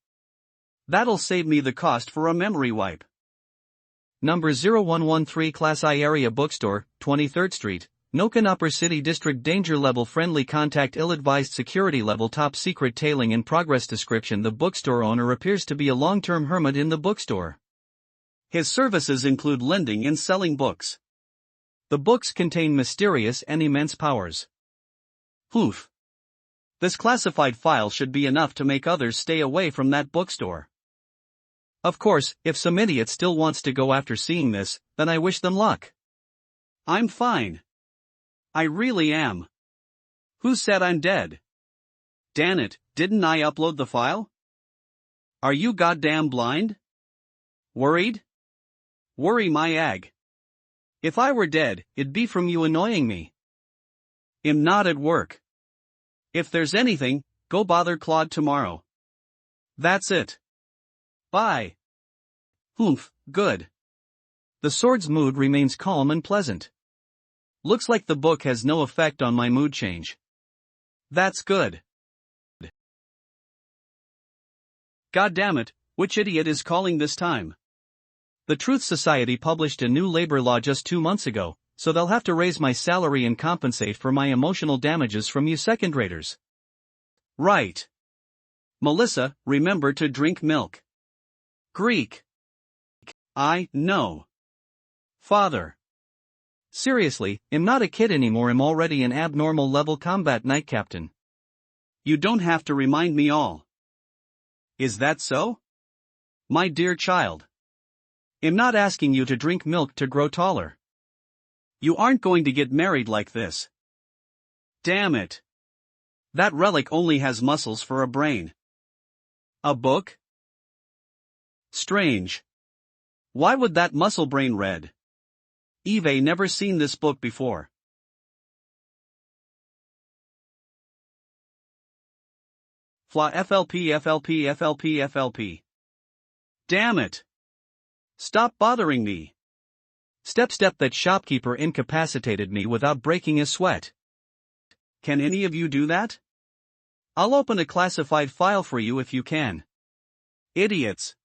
S1: That'll save me the cost for a memory wipe.
S2: Number 0113 Class I Area Bookstore, 23rd Street, Nokan Upper City District. Danger level friendly contact. Ill-advised security level top secret. Tailing in progress. Description: the bookstore owner appears to be a long-term hermit in the bookstore.
S1: His services include lending and selling books.
S2: The books contain mysterious and immense powers.
S1: Oof. This classified file should be enough to make others stay away from that bookstore.
S2: Of course, if some idiot still wants to go after seeing this, then I wish them luck.
S1: I'm fine. I really am. Who said I'm dead? Damn it, didn't I upload the file? Are you goddamn blind? Worried? Worry my egg. If I were dead, it'd be from you annoying me. I'm not at work. If there's anything, go bother Claude tomorrow. That's it. Bye. Oomph, good.
S2: The sword's mood remains calm and pleasant. Looks like the book has no effect on my mood change.
S1: That's good. God damn it, which idiot is calling this time?
S2: The Truth Society published a new labor law just 2 months ago, so they'll have to raise my salary and compensate for my emotional damages from you second-raters.
S1: Right. Melissa, remember to drink milk. Greek. I know. Father.
S2: Seriously, I'm not a kid anymore. I'm already an abnormal level combat knight captain.
S1: You don't have to remind me all. Is that so? My dear child. I'm not asking you to drink milk to grow taller. You aren't going to get married like this. Damn it. That relic only has muscles for a brain. A book? Strange. Why would that muscle brain read? Eve never seen this book before. Fla FLP FLP FLP FLP. Damn it. Stop bothering me.
S2: Step that shopkeeper incapacitated me without breaking a sweat.
S1: Can any of you do that? I'll open a classified file for you if you can. Idiots.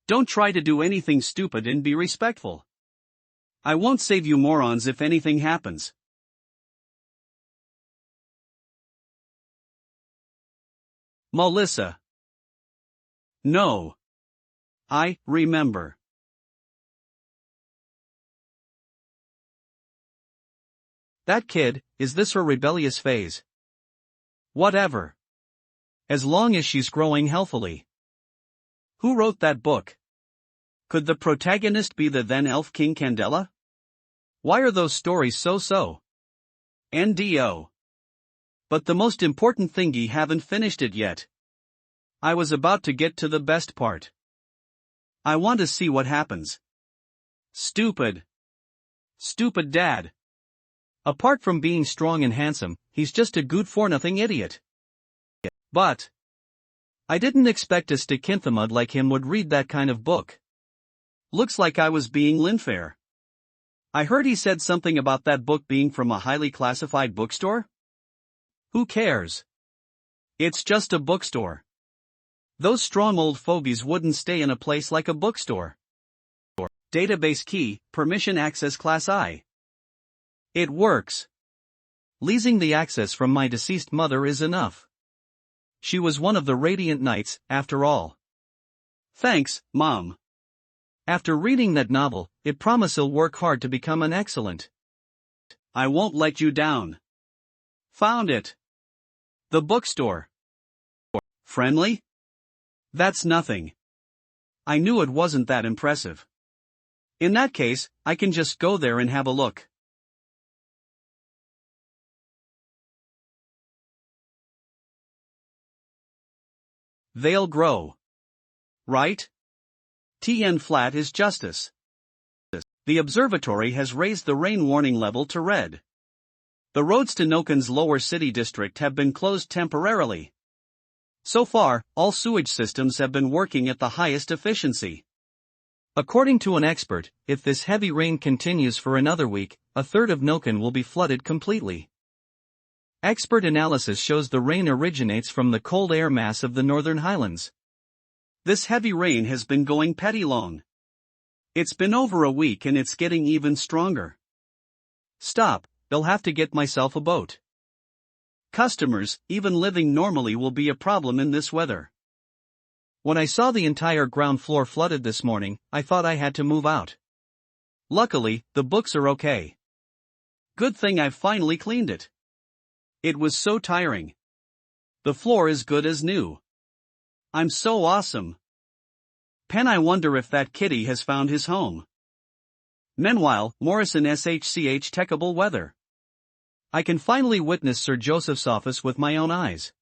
S1: Don't try to do anything stupid and be respectful. I won't save you morons if anything happens. Melissa. No. I remember.
S2: That kid, is this her rebellious phase?
S1: Whatever.
S2: As long as she's growing healthily.
S1: Who wrote that book? Could the protagonist be the then elf King Candela?
S2: Why are those stories so?
S1: NDO. But the most important thing, ye haven't finished it yet. I was about to get to the best part. I want to see what happens. Stupid. Stupid dad.
S2: Apart from being strong and handsome, he's just a good-for-nothing idiot.
S1: But
S2: I didn't expect a stickinthemud like him would read that kind of book.
S1: Looks like I was being unfair. I heard he said something about that book being from a highly classified bookstore? Who cares? It's just a bookstore. Those strong old fogies wouldn't stay in a place like a bookstore. Database key, permission access class I. It works.
S2: Leasing the access from my deceased mother is enough. she was one of the radiant knights, after all.
S1: Thanks, Mom.
S2: After reading that novel, it promises he'll work hard to become an excellent.
S1: I won't let you down. Found it. The bookstore. Friendly? That's nothing. I knew it wasn't that impressive. In that case, I can just go there and have a look. They'll grow. Right? TN flat is justice. The observatory has raised the rain warning level to red. The roads to Nokon's lower city district have been closed temporarily. So far, all sewage systems have been working at the highest efficiency.
S2: According to an expert, if this heavy rain continues for another week, a third of Nokon will be flooded completely. Expert analysis shows the rain originates from the cold air mass of the northern highlands.
S1: This heavy rain has been going pretty long. It's been over a week and it's getting even stronger.
S2: Stop, they'll have to get myself a boat.
S1: Customers, even living normally, will be a problem in this weather.
S2: When I saw the entire ground floor flooded this morning, I thought I had to move out.
S1: Luckily, the books are okay. Good thing I've finally cleaned it. It was so tiring. The floor is good as new. I'm so awesome. Pen, I wonder if that kitty has found his home. Meanwhile, Morrison SHCH techable weather.
S2: I can finally witness Sir Joseph's office with my own eyes.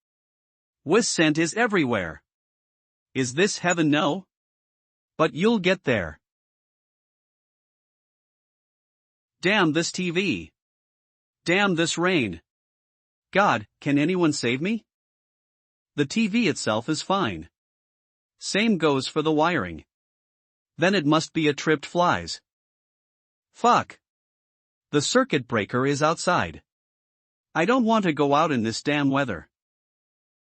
S1: Scent is everywhere. Is this heaven? No? But you'll get there. Damn this TV. Damn this rain. God, can anyone save me? The TV itself is fine. Same goes for the wiring. Then it must be a tripped flies. Fuck. The circuit breaker is outside. I don't want to go out in this damn weather.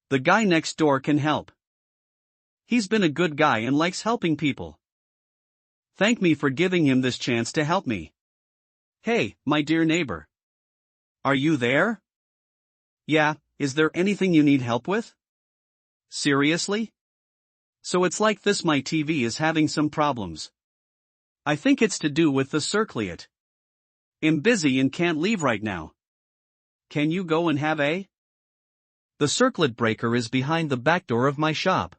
S1: The guy next door can help. He's been a good guy and likes helping people. Thank me for giving him this chance to help me. Hey, my dear neighbor. Are you there? Yeah, is there anything you need help with? Seriously? So it's like this, my TV is having some problems. I think it's to do with the circuit. I'm busy and can't leave right now. Can you go and have a?
S2: The circuit breaker is behind the back door of my shop.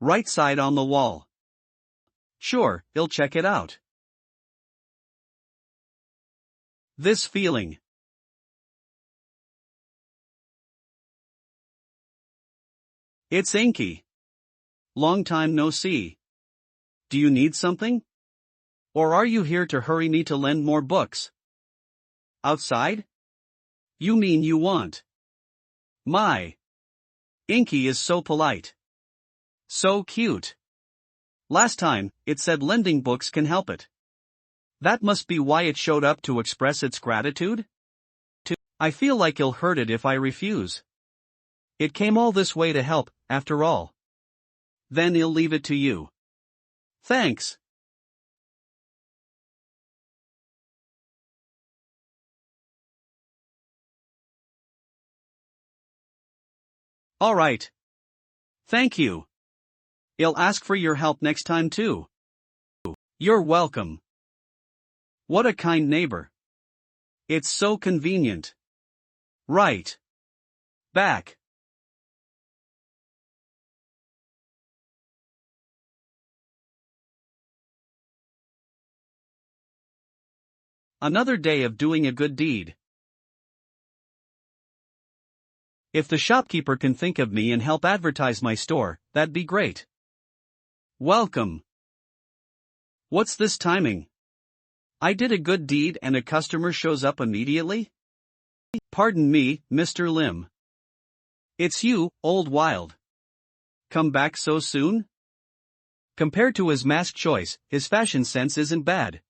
S1: Right side on the wall. Sure, I'll check it out. This feeling. It's Inky. Long time no see. Do you need something? Or are you here to hurry me to lend more books? Outside? You mean you want? My. Inky is so polite. So cute. Last time, it said lending books can help it. That must be why it showed up to express its gratitude? I feel like it'll hurt it if I refuse. It came all this way to help, after all. Then I'll leave it to you. Thanks. All right. Thank you. I'll ask for your help next time too. You're welcome. What a kind neighbor. It's so convenient. Right. Back. Another day of doing a good deed. If the shopkeeper can think of me and help advertise my store, that'd be great. Welcome. What's this timing? I did a good deed and a customer shows up immediately? Pardon me, Mr. Lim. It's you, Old Wild. Come back so soon? Compared to his mask choice, his fashion sense isn't bad.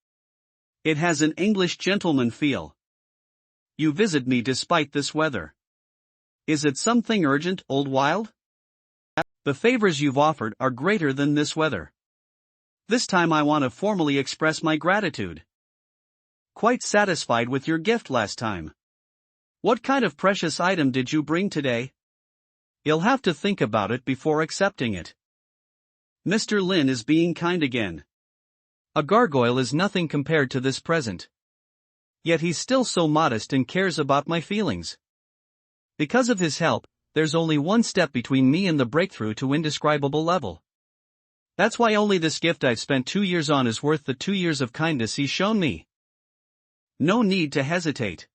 S1: It has an English gentleman feel. You visit me despite this weather. Is it something urgent, Old Wild? The favors you've offered are greater than this weather. This time I want to formally express my gratitude. Quite satisfied with your gift last time. What kind of precious item did you bring today?
S2: You'll have to think about it before accepting it.
S1: Mr. Lin is being kind again.
S2: A gargoyle is nothing compared to this present. Yet he's still so modest and cares about my feelings. Because of his help, there's only one step between me and the breakthrough to indescribable level. That's why only this gift I've spent 2 years on is worth the 2 years of kindness he's shown me.
S1: No need to hesitate.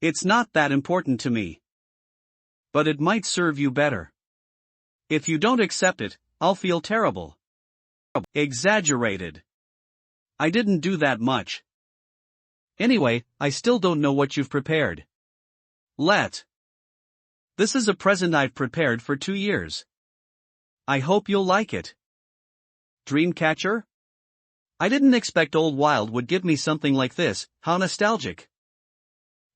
S1: It's not that important to me. But it might serve you better. If you don't accept it, I'll feel terrible. Exaggerated. I didn't do that much.
S2: Anyway, I still don't know what you've prepared.
S1: This is a present I've prepared for 2 years. I hope you'll like it. Dreamcatcher? I didn't expect Old Wild would give me something like this. How nostalgic.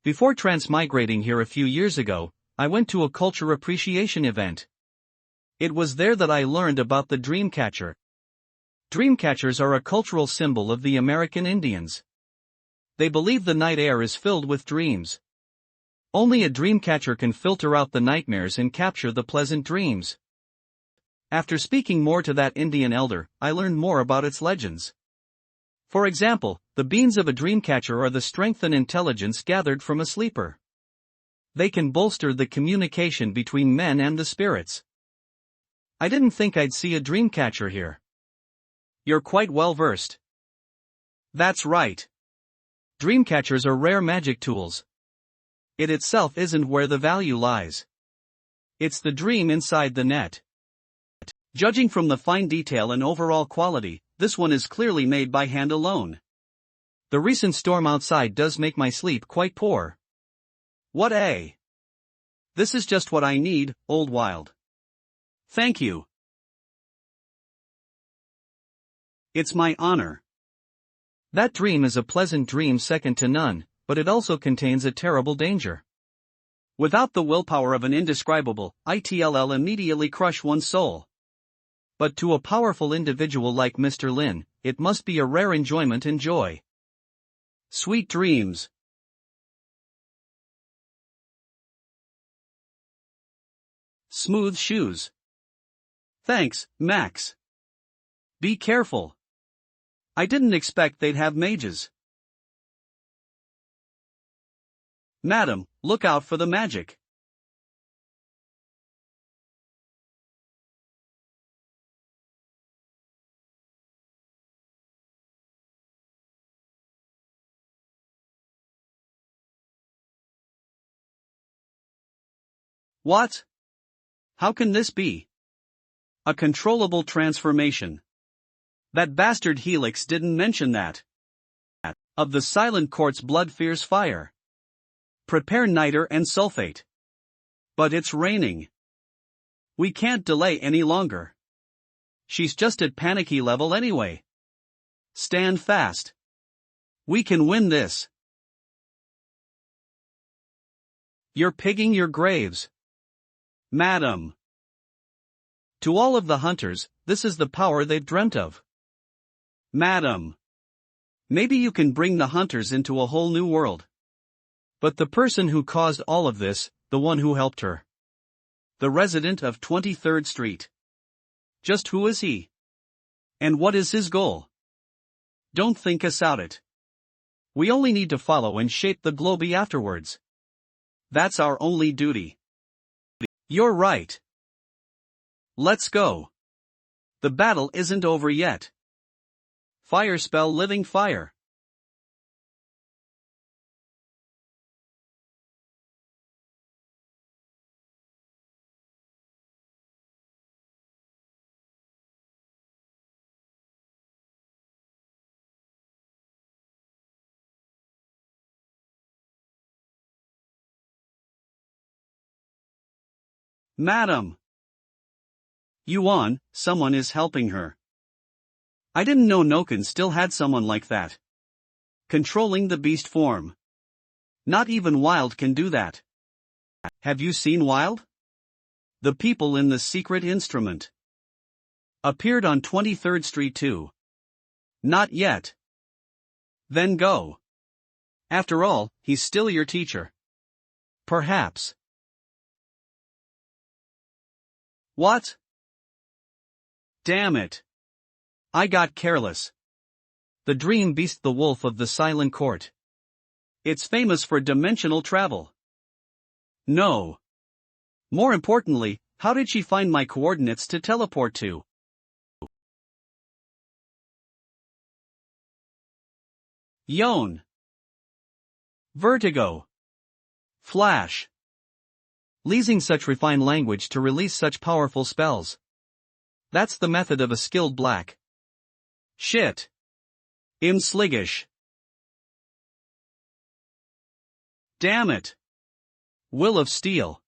S2: Before transmigrating here a few years ago, I went to a culture appreciation event. It was there that I learned about the Dreamcatcher. Dreamcatchers are a cultural symbol of the American Indians. They believe the night air is filled with dreams. Only a dreamcatcher can filter out the nightmares and capture the pleasant dreams. After speaking more to that Indian elder, I learned more about its legends. For example, the beans of a dreamcatcher are the strength and intelligence gathered from a sleeper. They can bolster the communication between men and the spirits. I didn't think I'd see a dreamcatcher here.
S1: You're quite well versed. That's right.
S2: Dreamcatchers are rare magic tools.
S1: It itself isn't where the value lies. It's the dream inside the net. Judging from the fine detail and overall quality, this one is clearly made by hand alone.
S2: The recent storm outside does make my sleep quite poor.
S1: What a! This is just what I need, Old Wild. Thank you. It's my honor.
S2: That dream is a pleasant dream second to none, but it also contains a terrible danger.
S1: Without the willpower of an indescribable, it'll immediately crush one's soul.
S2: But to a powerful individual like Mr. Lin, it must be a rare enjoyment and joy.
S1: Sweet dreams. Smooth shoes. Thanks, Max. Be careful. I didn't expect they'd have mages. Madam, look out for the magic. What? How can this be? A controllable transformation. That bastard Helix didn't mention that. Of the Silent Court's blood fears fire. Prepare niter and sulfate. But it's raining. We can't delay any longer. She's just at panicky level anyway. Stand fast. We can win this. You're pigging your graves. Madam.
S2: To all of the hunters, this is the power they've dreamt of.
S1: Madam. Maybe you can bring the hunters into a whole new world.
S2: But the person who caused all of this, the one who helped her.
S1: The resident of 23rd Street. Just who is he? And what is his goal? Don't think us out it. We only need to follow and shape the globe afterwards. That's our only duty. You're right. Let's go. The battle isn't over yet. Fire spell living fire. Madam. Yuan, someone is helping her. I didn't know Noken still had someone like that. Controlling the beast form. Not even Wild can do that. Have you seen Wild? The people in the secret instrument. Appeared on 23rd Street too. Not yet. Then go. After all, he's still your teacher.
S2: Perhaps.
S1: What? Damn it. I got careless.
S2: The dream beast, the wolf of the silent court.
S1: It's famous for dimensional travel. No. More importantly, how did she find my coordinates to teleport to? Yon. Vertigo. Flash.
S2: Leasing such refined language to release such powerful spells. That's the method of a skilled black.
S1: Shit. I'm sluggish. Damn it. Will of Steel.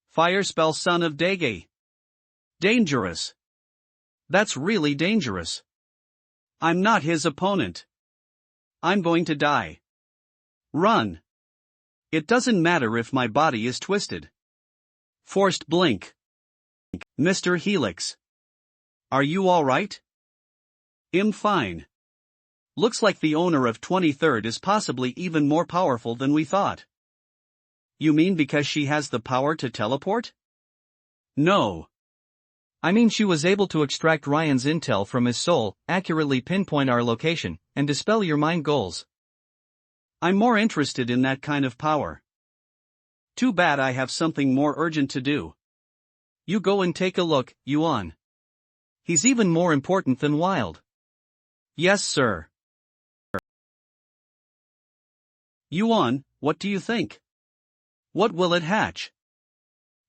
S1: Fire spell, son of Dege. Dangerous. That's really dangerous. I'm not his opponent. I'm going to die. Run. It doesn't matter if my body is twisted. Forced blink. Mr. Helix. Are you alright? I'm fine. Looks like the owner of 23rd is possibly even more powerful than we thought. You mean because she has the power to teleport? No.
S2: I mean she was able to extract Ryan's intel from his soul, accurately pinpoint our location, and dispel your mind goals.
S1: I'm more interested in that kind of power. Too bad I have something more urgent to do.
S2: You go and take a look, Yuan. He's even more important than Wild.
S1: Yes, sir. Yuan, what do you think? What will it hatch?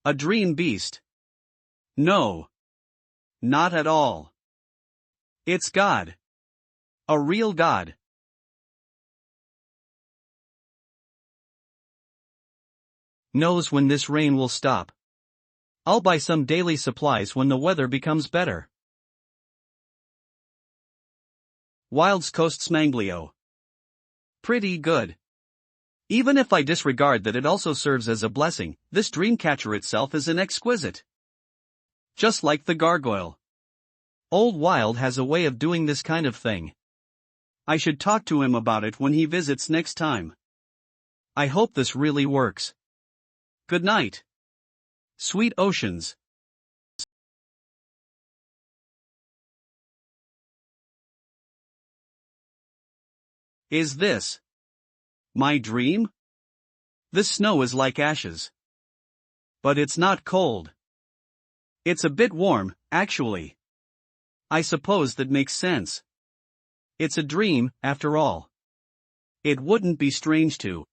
S1: A dream beast? No. Not at all. It's God. A real God.
S2: Knows when this rain will stop. I'll buy some daily supplies when the weather becomes better.
S1: Wild's Coast Smanglio. Pretty good. Even if I disregard that it also serves as a blessing, this dreamcatcher itself is an exquisite. Just like the gargoyle.
S2: Old Wild has a way of doing this kind of thing.
S1: I should talk to him about it when he visits next time.
S2: I hope this really works.
S1: Good night. Sweet oceans. Is this my dream? This snow is like ashes. But it's not cold. It's a bit warm, actually. I suppose that makes sense. It's a dream, after all. It wouldn't be strange to.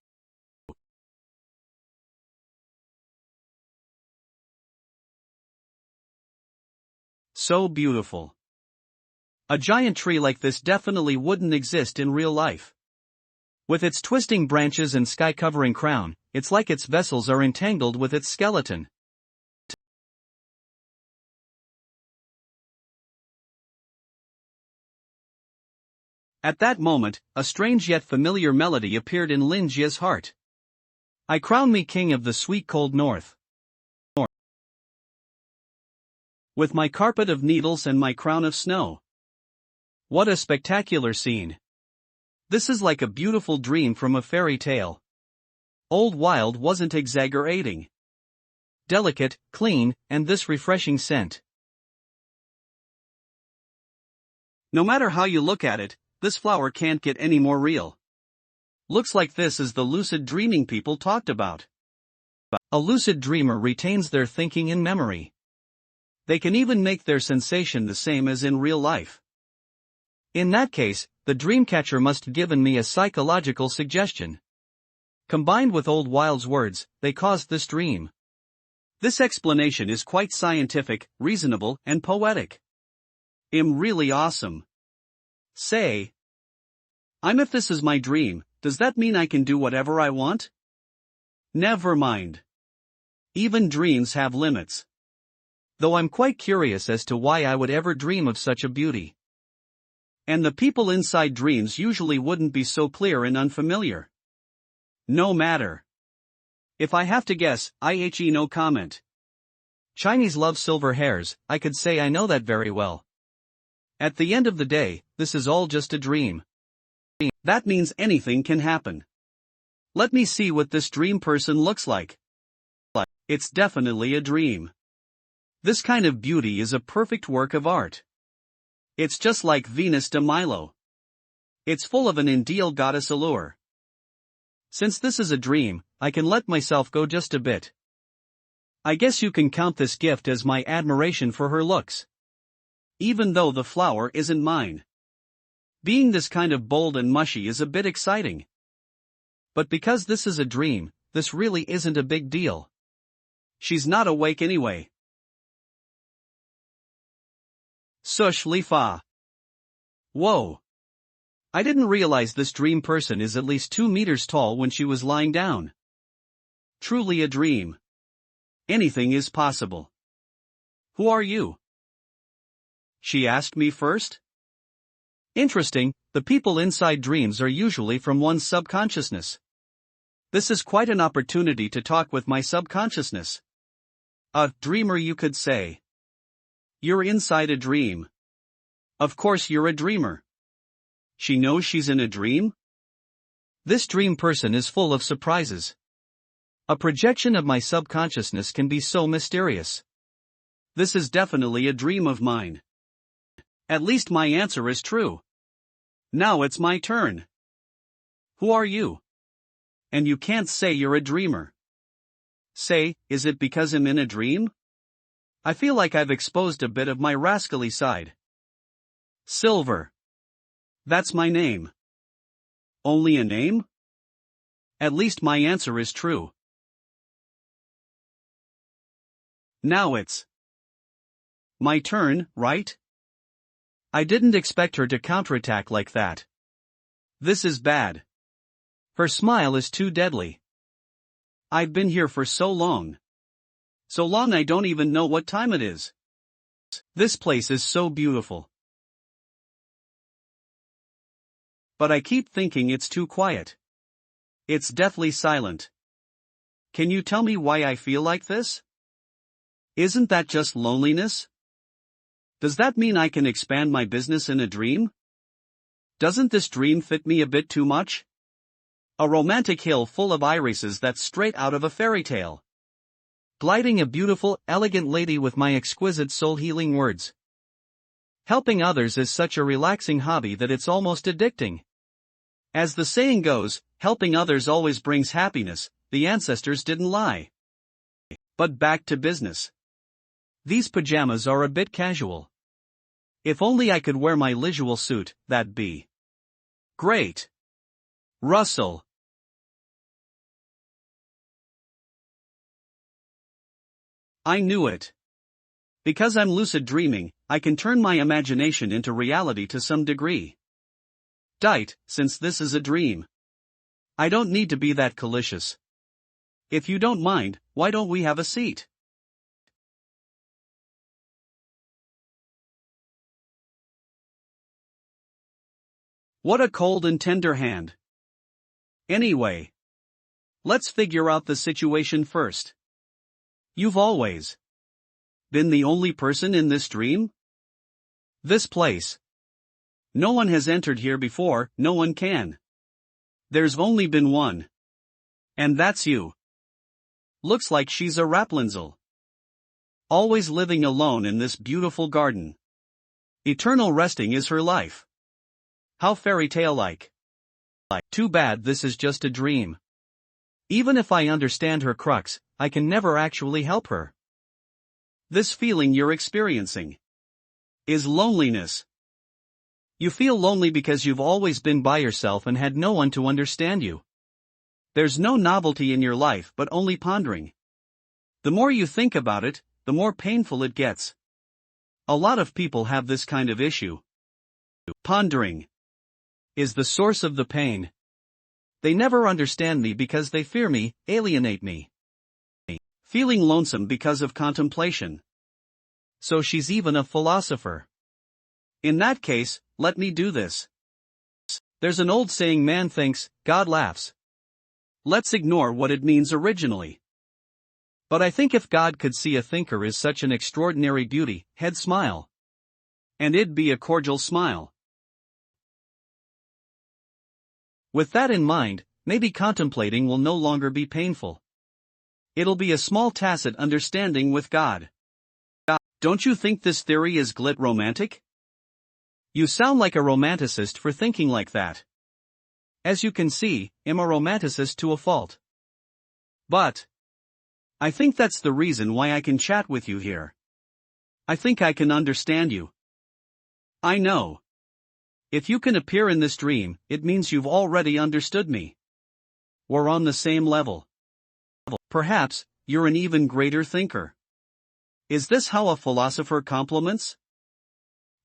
S1: So beautiful. A giant tree like this definitely wouldn't exist in real life. With its twisting branches and sky-covering crown, it's like its vessels are entangled with its skeleton. At that moment, a strange yet familiar melody appeared in Lin Jia's heart. I crown me king of the sweet cold north. With my carpet of needles and my crown of snow. What a spectacular scene. This is like a beautiful dream from a fairy tale. Old Wild wasn't exaggerating. Delicate, clean, and this refreshing scent. No matter how you look at it, this flower can't get any more real. Looks like this is the lucid dreaming people talked about. A lucid dreamer retains their thinking in memory. They can even make their sensation the same as in real life. In that case, the dreamcatcher must have given me a psychological suggestion. Combined with Old Wild's words, they caused this dream. This explanation is quite scientific, reasonable, and poetic. I'm really awesome. Say. If this is my dream, does that mean I can do whatever I want? Never mind. Even dreams have limits. Though I'm quite curious as to why I would ever dream of such a beauty. And the people inside dreams usually wouldn't be so clear and unfamiliar. No matter. If I have to guess, no comment. Chinese love silver hairs, I could say I know that very well. At the end of the day, this is all just a dream. That means anything can happen. Let me see what this dream person looks like. It's definitely a dream. This kind of beauty is a perfect work of art. It's just like Venus de Milo. It's full of an ideal goddess allure. Since this is a dream, I can let myself go just a bit. I guess you can count this gift as my admiration for her looks. Even though the flower isn't mine. Being this kind of bold and mushy is a bit exciting. But because this is a dream, this really isn't a big deal. She's not awake anyway. Sush li fa. Whoa. I didn't realize this dream person is at least 2 meters tall when she was lying down. Truly a dream. Anything is possible. Who are you? She asked me first. Interesting, the people inside dreams are usually from one's subconsciousness. This is quite an opportunity to talk with my subconsciousness. A dreamer, you could say. You're inside a dream. Of course you're a dreamer. She knows she's in a dream? This dream person is full of surprises. A projection of my subconsciousness can be so mysterious. This is definitely a dream of mine. At least my answer is true. Now it's my turn. Who are you? And you can't say you're a dreamer. Say, is it because I'm in a dream? I feel like I've exposed a bit of my rascally side. Silver. That's my name. Only a name? At least my answer is true. Now it's my turn, right? I didn't expect her to counterattack like that. This is bad. Her smile is too deadly. I've been here for so long. So long I don't even know what time it is. This place is so beautiful. But I keep thinking it's too quiet. It's deathly silent. Can you tell me why I feel like this? Isn't that just loneliness? Does that mean I can expand my business in a dream? Doesn't this dream fit me a bit too much? A romantic hill full of irises that's straight out of a fairy tale. Gliding a beautiful, elegant lady with my exquisite soul-healing words. Helping others is such a relaxing hobby that it's almost addicting. As the saying goes, helping others always brings happiness, the ancestors didn't lie. But back to business. These pajamas are a bit casual. If only I could wear my usual suit, that'd be great. Russell. I knew it. Because I'm lucid dreaming, I can turn my imagination into reality to some degree. Since this is a dream. I don't need to be that malicious. If you don't mind, why don't we have a seat? What a cold and tender hand. Anyway, let's figure out the situation first. You've always been the only person in this dream? This place. No one has entered here before, no one can. There's only been one. And that's you. Looks like she's a Rapunzel. Always living alone in this beautiful garden. Eternal resting is her life. How fairy tale-like. Too bad this is just a dream. Even if I understand her crux, I can never actually help her. This feeling you're experiencing is loneliness. You feel lonely because you've always been by yourself and had no one to understand you. There's no novelty in your life but only pondering. The more you think about it, the more painful it gets. A lot of people have this kind of issue. Pondering is the source of the pain. They never understand me because they fear me, alienate me. Feeling lonesome because of contemplation. So she's even a philosopher. In that case, let me do this. There's an old saying, man thinks, God laughs. Let's ignore what it means originally. But I think if God could see a thinker is such an extraordinary beauty, he'd smile. And it'd be a cordial smile. With that in mind,
S2: maybe contemplating will no longer be painful. It'll be a small tacit understanding with God.
S1: Don't you think this theory is glit romantic?
S2: You sound like a romanticist for thinking like that. As you can see, I'm a romanticist to a fault.
S1: But I think that's the reason why I can chat with you here. I think I can understand you. I know. If you can appear in this dream, it means you've already understood me. We're on the same level. Perhaps, you're an even greater thinker. Is this how a philosopher compliments?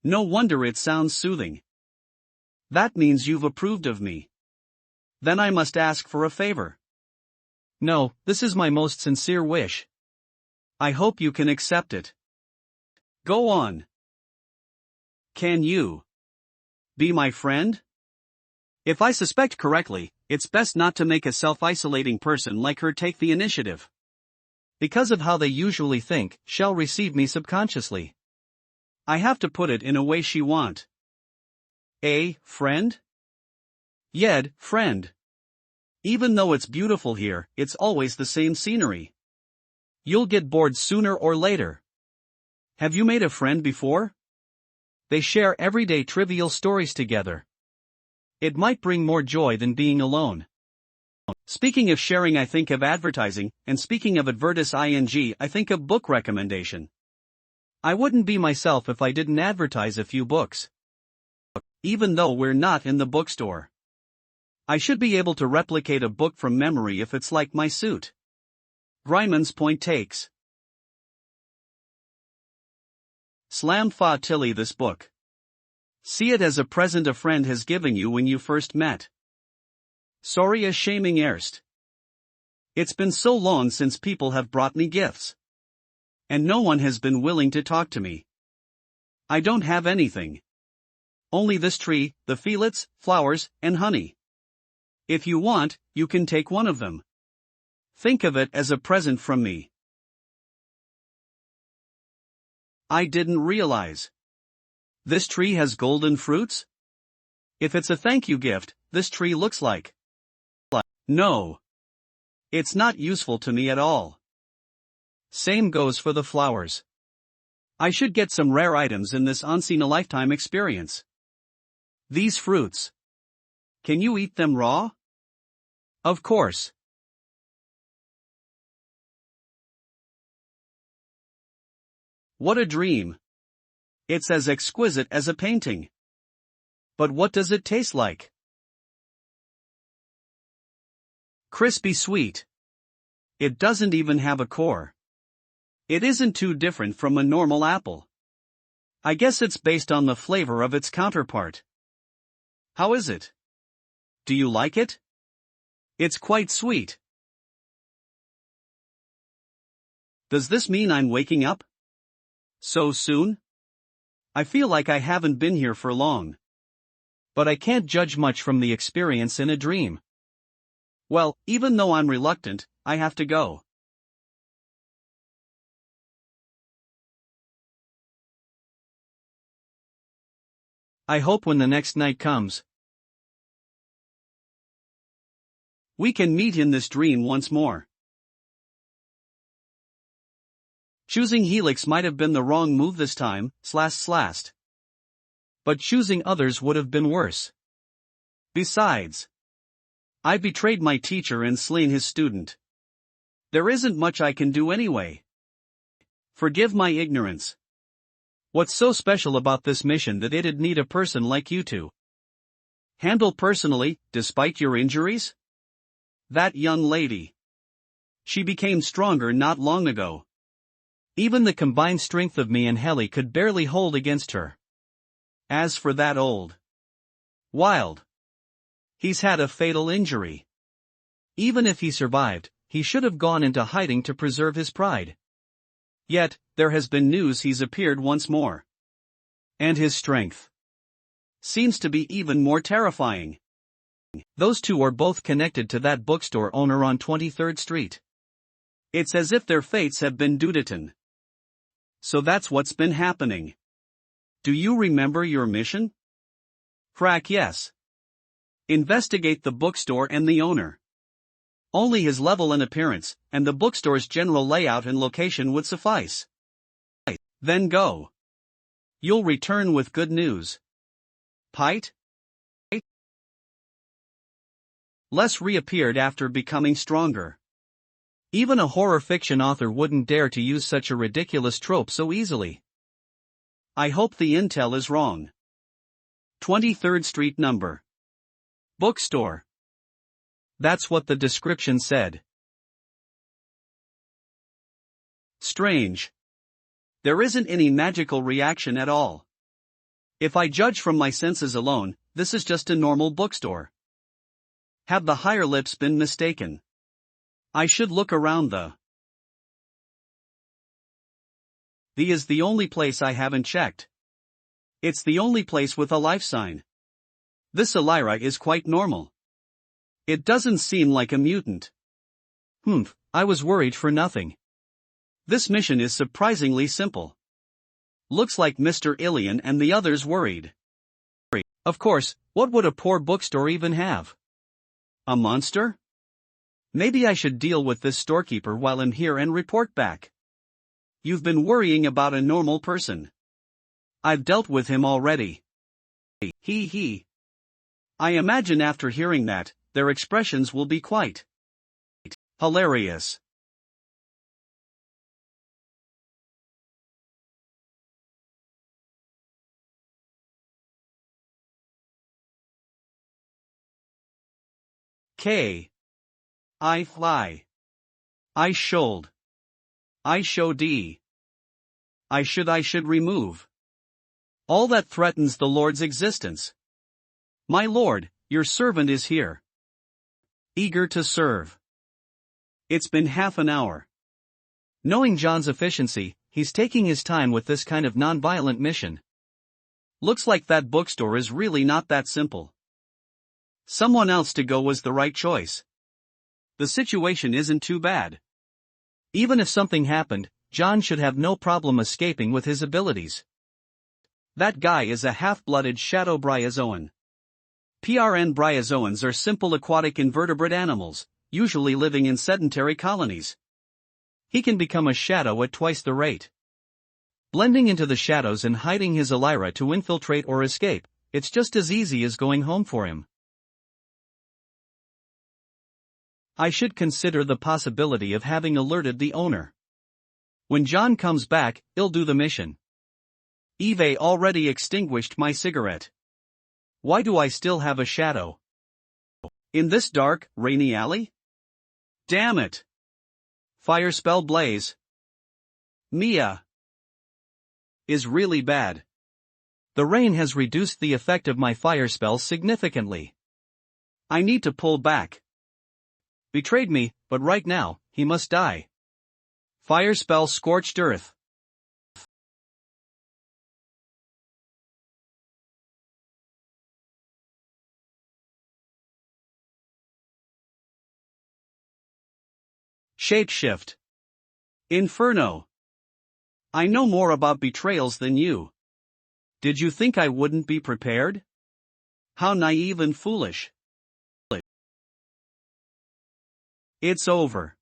S1: No wonder it sounds soothing. That means you've approved of me. Then I must ask for a favor.
S2: No, this is my most sincere wish.
S1: I hope you can accept it. Go on. Can you be my friend? If I suspect correctly, it's best not to make a self-isolating person like her take the initiative.
S2: Because of how they usually think, she'll receive me subconsciously.
S1: I have to put it in a way she want. A friend? Yed, friend. Even though it's beautiful here, it's always the same scenery. You'll get bored sooner or later. Have you made a friend before?
S2: They share everyday trivial stories together. It might bring more joy than being alone.
S1: Speaking of sharing, I think of advertising, and speaking of advertise ing, I think of book recommendation.
S2: I wouldn't be myself if I didn't advertise a few books.
S1: Even though we're not in the bookstore. I should be able to replicate a book from memory if it's like my suit. Greiman's point takes. Slam fa tilly this book. See it as a present a friend has given you when you first met. Sorry a shaming erst. It's been so long since people have brought me gifts. And no one has been willing to talk to me. I don't have anything. Only this tree, the fillets, flowers, and honey. If you want, you can take one of them. Think of it as a present from me. I didn't realize. This tree has golden fruits? If it's a thank you gift, this tree looks like. No. It's not useful to me at all. Same goes for the flowers. I should get some rare items in this unseen-a-lifetime experience. These fruits. Can you eat them raw? Of course. What a dream. It's as exquisite as a painting. But what does it taste like? Crispy sweet. It doesn't even have a core. It isn't too different from a normal apple. I guess it's based on the flavor of its counterpart. How is it? Do you like it? It's quite sweet. Does this mean I'm waking up? So soon? I feel like I haven't been here for long.
S2: But I can't judge much from the experience in a dream.
S1: Well, even though I'm reluctant, I have to go.
S2: I hope when the next night comes,
S1: we can meet in this dream once more. Choosing Helix might have been the wrong move this time, //.
S2: But choosing others would have been worse.
S1: Besides, I betrayed my teacher and slain his student. There isn't much I can do anyway. Forgive my ignorance.
S2: What's so special about this mission that it'd need a person like you to
S1: handle personally, despite your injuries? That young lady. She became stronger not long ago.
S2: Even the combined strength of me and Heli could barely hold against her.
S1: As for that old Wild, he's had a fatal injury.
S2: Even if he survived, he should have gone into hiding to preserve his pride.
S1: Yet, there has been news he's appeared once more. And his strength seems to be even more terrifying.
S2: Those two are both connected to that bookstore owner on 23rd Street.
S1: It's as if their fates have been duditin. So that's what's been happening. Do you remember your mission? Crack yes. Investigate the bookstore and the owner. Only his level and appearance, and the bookstore's general layout and location would suffice. Then go. You'll return with good news. Pite? Les reappeared after becoming stronger.
S2: Even a horror fiction author wouldn't dare to use such a ridiculous trope so easily.
S1: I hope the intel is wrong. 23rd Street number. Bookstore.
S2: That's what the description said.
S1: Strange. There isn't any magical reaction at all. If I judge from my senses alone, this is just a normal bookstore. Have the higher lips been mistaken? I should look around The is the only place I haven't checked. It's the only place with a life sign. This Elira is quite normal. It doesn't seem like a mutant.
S2: I was worried for nothing.
S1: This mission is surprisingly simple. Looks like Mr. Ilian and the others worried.
S2: Of course, what would a poor bookstore even have?
S1: A monster? Maybe I should deal with this storekeeper while I'm here and report back. You've been worrying about a normal person. I've dealt with him already. He. I imagine after hearing that, their expressions will be quite hilarious. I fly. I should. I show D. I should remove. All that threatens the Lord's existence. My Lord, your servant is here. Eager to serve. It's been half an hour.
S2: Knowing John's efficiency, he's taking his time with this kind of non-violent mission.
S1: Looks like that bookstore is really not that simple. Someone else to go was the right choice. The situation isn't too bad.
S2: Even if something happened, John should have no problem escaping with his abilities.
S1: That guy is a half-blooded shadow bryozoan. PRN bryozoans are simple aquatic invertebrate animals, usually living in sedentary colonies.
S2: He can become a shadow at twice the rate. Blending into the shadows and hiding his Elira to infiltrate or escape, it's just as easy as going home for him. I should consider the possibility of having alerted the owner. When John comes back, he'll do the mission.
S1: Eve already extinguished my cigarette. Why do I still have a shadow? In this dark, rainy alley? Damn it! Fire spell blaze. Mia is really bad.
S2: The rain has reduced the effect of my fire spell significantly.
S1: I need to pull back. Betrayed me, but right now, he must die. Fire spell scorched earth. Shapeshift. Inferno. I know more about betrayals than you. Did you think I wouldn't be prepared? How naive and foolish. It's over.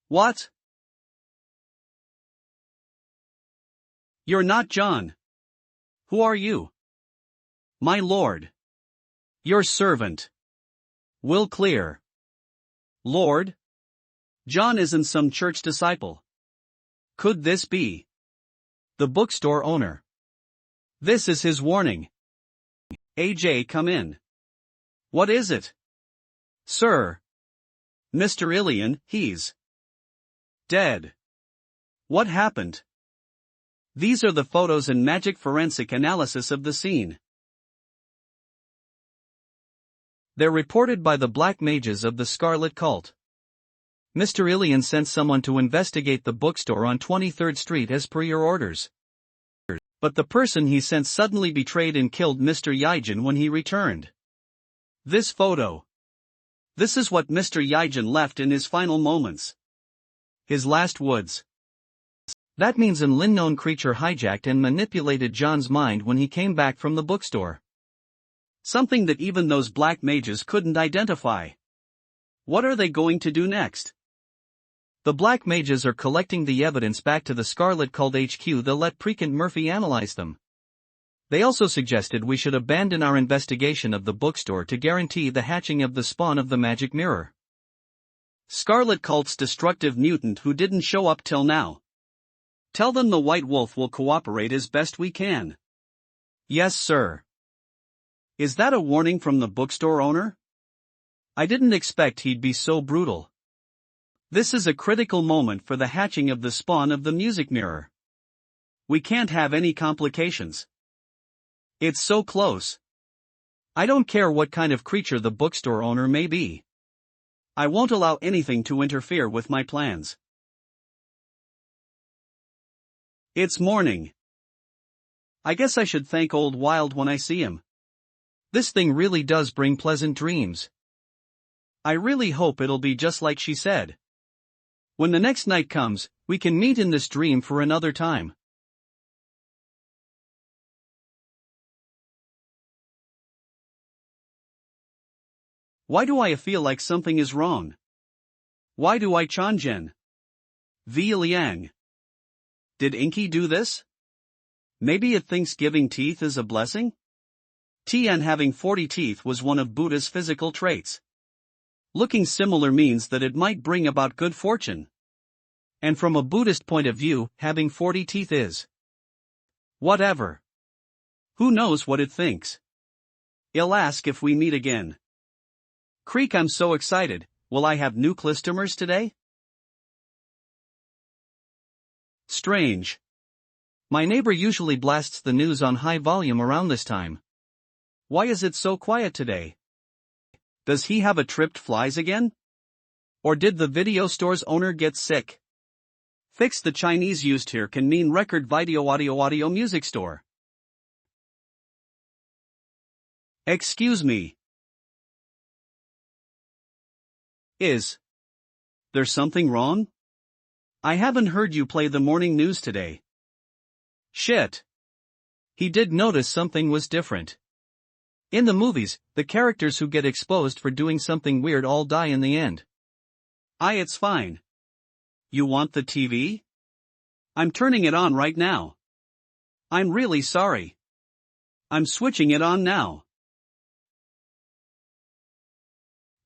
S1: What? You're not John. Who are you? My lord. Your servant. Will clear. Lord? John isn't some church disciple. Could this be the bookstore owner? This is his warning. AJ, come in. What is it? Sir. Mr. Ilian, he's dead. What happened? These are the photos and magic forensic analysis of the scene.
S2: They're reported by the Black Mages of the Scarlet Cult. Mr. Ilian sent someone to investigate the bookstore on 23rd Street as per your orders.
S1: But the person he sent suddenly betrayed and killed Mr. Yijin when he returned. This photo. This is what Mr. Yijin left in his final moments. His last words.
S2: That means an unknown creature hijacked and manipulated John's mind when he came back from the bookstore.
S1: Something that even those black mages couldn't identify. What are they going to do next?
S2: The black mages are collecting the evidence back to the Scarlet Cult HQ. They'll let Precinct Murphy analyze them. They also suggested we should abandon our investigation of the bookstore to guarantee the hatching of the spawn of the magic mirror.
S1: Scarlet Cult's destructive mutant who didn't show up till now. Tell them the White Wolf will cooperate as best we can.
S2: Yes, sir.
S1: Is that a warning from the bookstore owner?
S2: I didn't expect he'd be so brutal.
S1: This is a critical moment for the hatching of the spawn of the music mirror. We can't have any complications. It's so close.
S2: I don't care what kind of creature the bookstore owner may be.
S1: I won't allow anything to interfere with my plans. It's morning. I guess I should thank Old Wild when I see him.
S2: This thing really does bring pleasant dreams.
S1: I really hope it'll be just like she said. When the next night comes, we can meet in this dream for another time. Why do I feel like something is wrong? Why do I Changen? V Liang. Did Inky do this? Maybe it thinks giving teeth is a blessing? Tien having 40 teeth was one of Buddha's physical traits. Looking similar means that it might bring about good fortune.
S2: And from a Buddhist point of view, having 40 teeth is
S1: whatever. Who knows what it thinks? I'll ask if we meet again. Creek, I'm so excited. Will I have new customers today? Strange.
S2: My neighbor usually blasts the news on high volume around this time.
S1: Why is it so quiet today? Does he have a tripped flies again? Or did the video store's owner get sick? Fix the Chinese used here can mean record video audio music store. Excuse me. Is there something wrong? I haven't heard you play the morning news today. Shit.
S2: He did notice something was different. In the movies, the characters who get exposed for doing something weird all die in the end.
S1: It's fine. You want the TV? I'm turning it on right now. I'm really sorry. I'm switching it on now.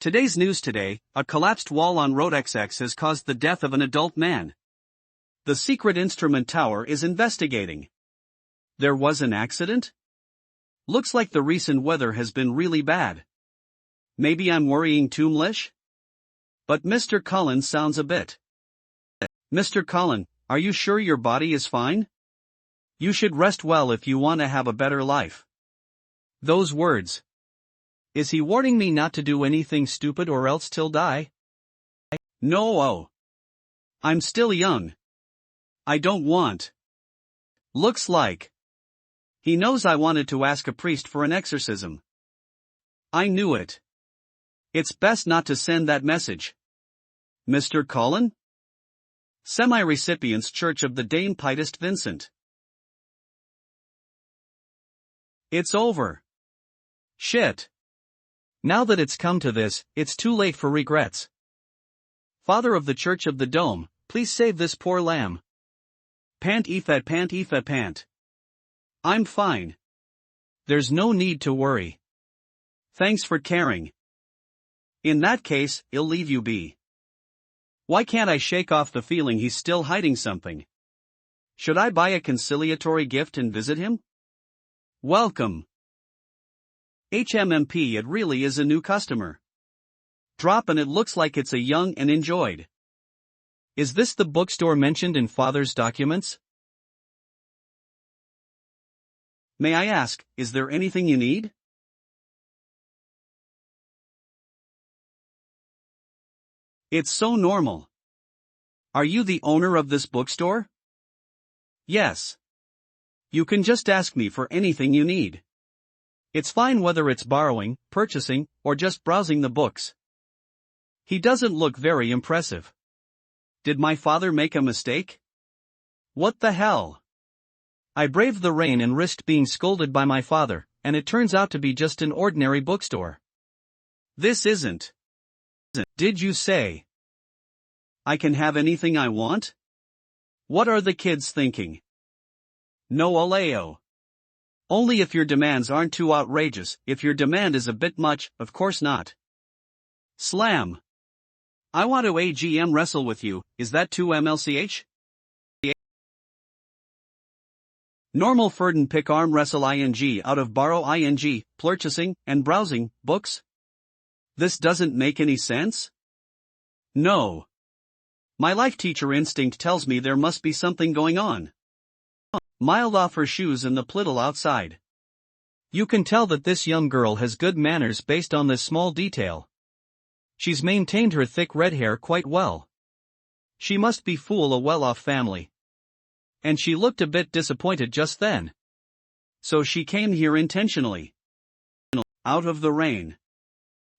S1: Today's news today, a collapsed wall on Road XX has caused the death of an adult man. The secret instrument tower is investigating. There was an accident? Looks like the recent weather has been really bad. Maybe I'm worrying too much? But Mr. Cullen sounds a bit. Mr. Cullen, are you sure your body is fine? You should rest well if you want to have a better life. Those words.
S2: Is he warning me not to do anything stupid or else till die?
S1: No. I'm still young. I don't want. Looks like. He knows I wanted to ask a priest for an exorcism. I knew it. It's best not to send that message. Mr. Cullen? Semi-Recipients Church of the Dame Pietist Vincent. It's over. Shit.
S2: Now that it's come to this, it's too late for regrets.
S1: Father of the Church of the Dome, please save this poor lamb. Pant Ifat pant. I'm fine.
S2: There's no need to worry.
S1: Thanks for caring. In that case, I'll leave you be. Why can't I shake off the feeling he's still hiding something? Should I buy a conciliatory gift and visit him? Welcome. HMMP, it really is a new customer. Drop and it looks like it's a young and enjoyed.
S2: Is this the bookstore mentioned in Father's documents?
S1: May I ask, is there anything you need? It's so normal. Are you the owner of this bookstore? Yes. You can just ask me for anything you need. It's fine whether it's borrowing, purchasing, or just browsing the books. He doesn't look very impressive. Did my father make a mistake? What the hell?
S2: I braved the rain and risked being scolded by my father, and it turns out to be just an ordinary bookstore.
S1: This isn't. Did you say I can have anything I want? What are the kids thinking? No Oleo. Only if your demands aren't too outrageous. If your demand is a bit much, of course not. Slam. I want to AGM wrestle with you, is that too MLCH? Normal Ferdin pick arm wrestle ing out of borrow ing, purchasing, and browsing, books? This doesn't make any sense? No. My life teacher instinct tells me there must be something going on. Miled off her shoes in the pliddle outside.
S2: You can tell that this young girl has good manners based on this small detail. She's maintained her thick red hair quite well. She must be fool a well-off family. And she looked a bit disappointed just then. So she came here intentionally. Out of the rain.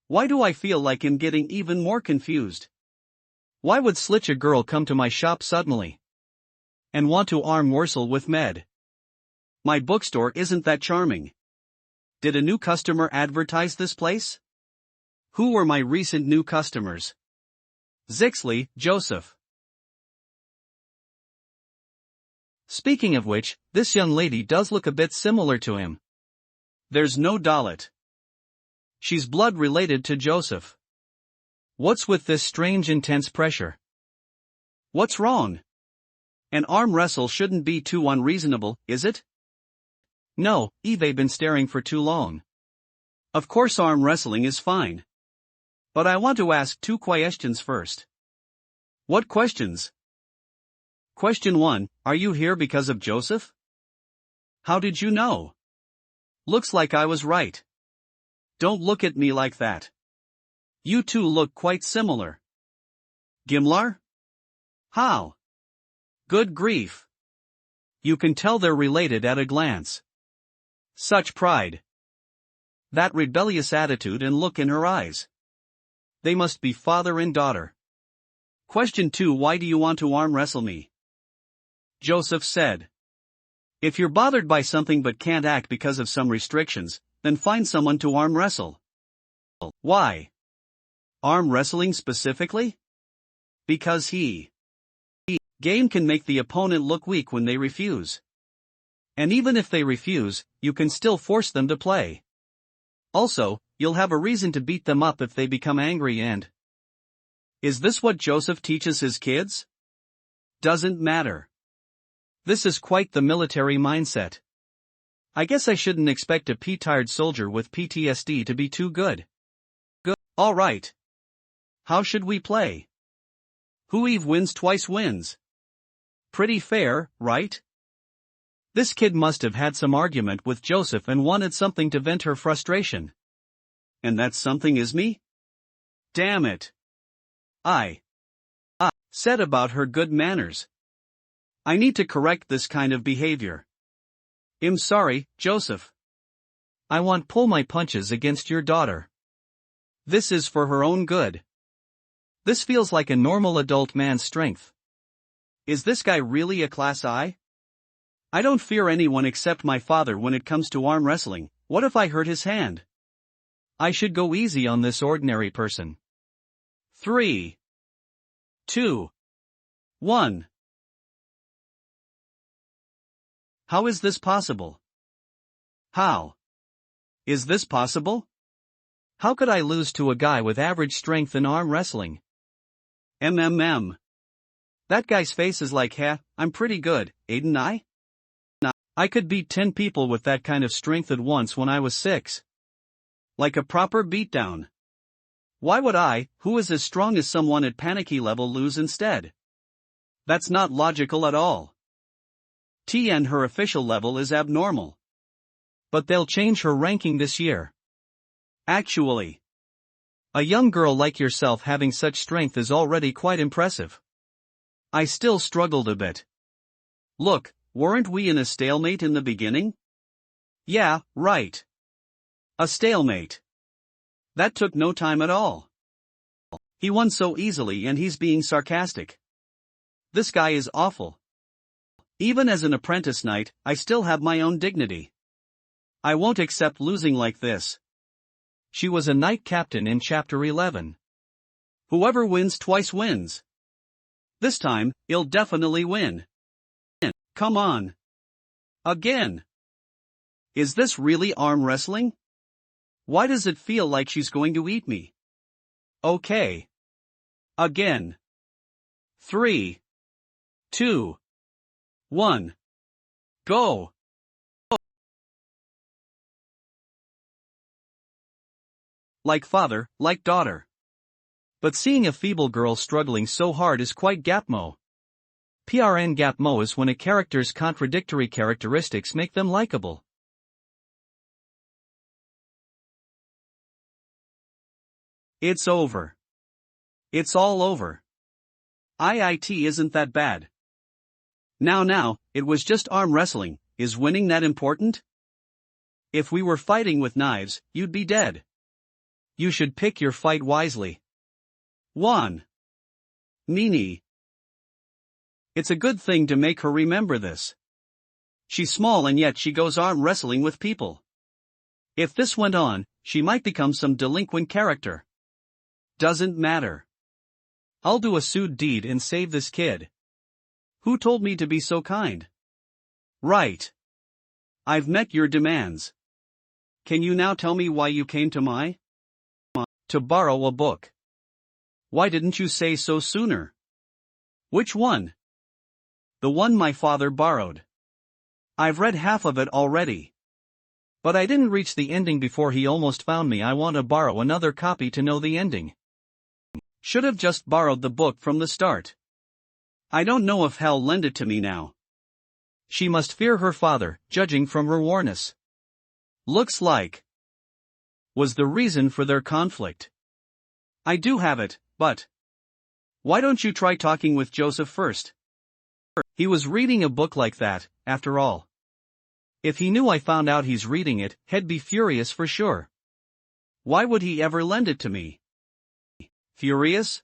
S2: Why do I feel like I'm getting even more confused? Why would such a girl come to my shop suddenly? And want to arm wrestle with Med? My bookstore isn't that charming. Did a new customer advertise this place? Who were my recent new customers? Zixley, Joseph. Speaking of which, this young lady does look a bit similar to him.
S1: There's no doubt.
S2: She's blood related to Joseph. What's with this strange intense pressure?
S1: What's wrong? An arm wrestle shouldn't be too unreasonable, is it?
S2: No, Eve been staring for too long.
S1: Of course arm wrestling is fine. But I want to ask 2 questions first. What questions? Question 1, are you here because of Joseph? How did you know? Looks like I was right. Don't look at me like that. You two look quite similar. Gimlar? How? Good grief. You can tell they're related at a glance. Such pride. That rebellious attitude and look in her eyes. They must be father and daughter. Question 2, why do you want to arm wrestle me? Joseph said. If you're bothered by something but can't act because of some restrictions, then find someone to arm wrestle. Why? Arm wrestling specifically? Because game can make the opponent look weak when they refuse. And even if they refuse, you can still force them to play. Also, you'll have a reason to beat them up if they become angry and... Is this what Joseph teaches his kids? Doesn't matter. This is quite the military mindset. I guess I shouldn't expect a tired soldier with PTSD to be too good. All right. How should we play? Who Eve wins twice wins. Pretty fair, right? This kid must have had some argument with Joseph and wanted something to vent her frustration. And that something is me? Damn it. I said about her good manners. I need to correct this kind of behavior. I'm sorry, Joseph. I won't pull my punches against your daughter. This is for her own good. This feels like a normal adult man's strength. Is this guy really a class I? I don't fear anyone except my father when it comes to arm wrestling. What if I hurt his hand? I should go easy on this ordinary person. 3, 2, 1. How is this possible? How? Is this possible? How could I lose to a guy with average strength in arm wrestling? MMM. That guy's face is like, I'm pretty good, ain't I? Nah, I could beat 10 people with that kind of strength at once when I was 6. Like a proper beatdown. Why would I, who is as strong as someone at panicky level, lose instead? That's not logical at all. And her official level is abnormal. But they'll change her ranking this year. Actually, a young girl like yourself having such strength is already quite impressive. I still struggled a bit. Look, weren't we in a stalemate in the beginning? Yeah, right. A stalemate. That took no time at all. He won so easily and he's being sarcastic. This guy is awful. Even as an apprentice knight, I still have my own dignity. I won't accept losing like this.
S2: She was a knight captain in chapter 11.
S1: Whoever wins twice wins. This time, he'll definitely win. Come on. Again. Is this really arm wrestling? Why does it feel like she's going to eat me? Okay. Again. 3, 2, 1. Go. Like father, like daughter.
S2: But seeing a feeble girl struggling so hard is quite gapmo. PRN gapmo is when a character's contradictory characteristics make them likable.
S1: It's over. It's all over. IIT isn't that bad. Now, it was just arm wrestling. Is winning that important? If we were fighting with knives, you'd be dead.
S2: You should pick your fight wisely.
S1: 1. Nini. It's a good thing to make her remember this. She's small and yet she goes arm wrestling with people. If this went on, she might become some delinquent character. Doesn't matter.
S2: I'll do a sued deed and save this kid.
S1: Who told me to be so kind? Right. I've met your demands. Can you now tell me why you came to my?
S2: To borrow a book.
S1: Why didn't you say so sooner? Which one? The one my father borrowed. I've read half of it already.
S2: But I didn't reach the ending before he almost found me. I want to borrow another copy to know the ending.
S1: Should have just borrowed the book from the start. I don't know if he'll lend it to me now.
S2: She must fear her father, judging from her warness.
S1: Looks like.
S2: Was the reason for their conflict.
S1: I do have it, but. Why don't you try talking with Joseph first?
S2: He was reading a book like that, after all. If he knew I found out he's reading it, he'd be furious for sure.
S1: Why would he ever lend it to me? Furious?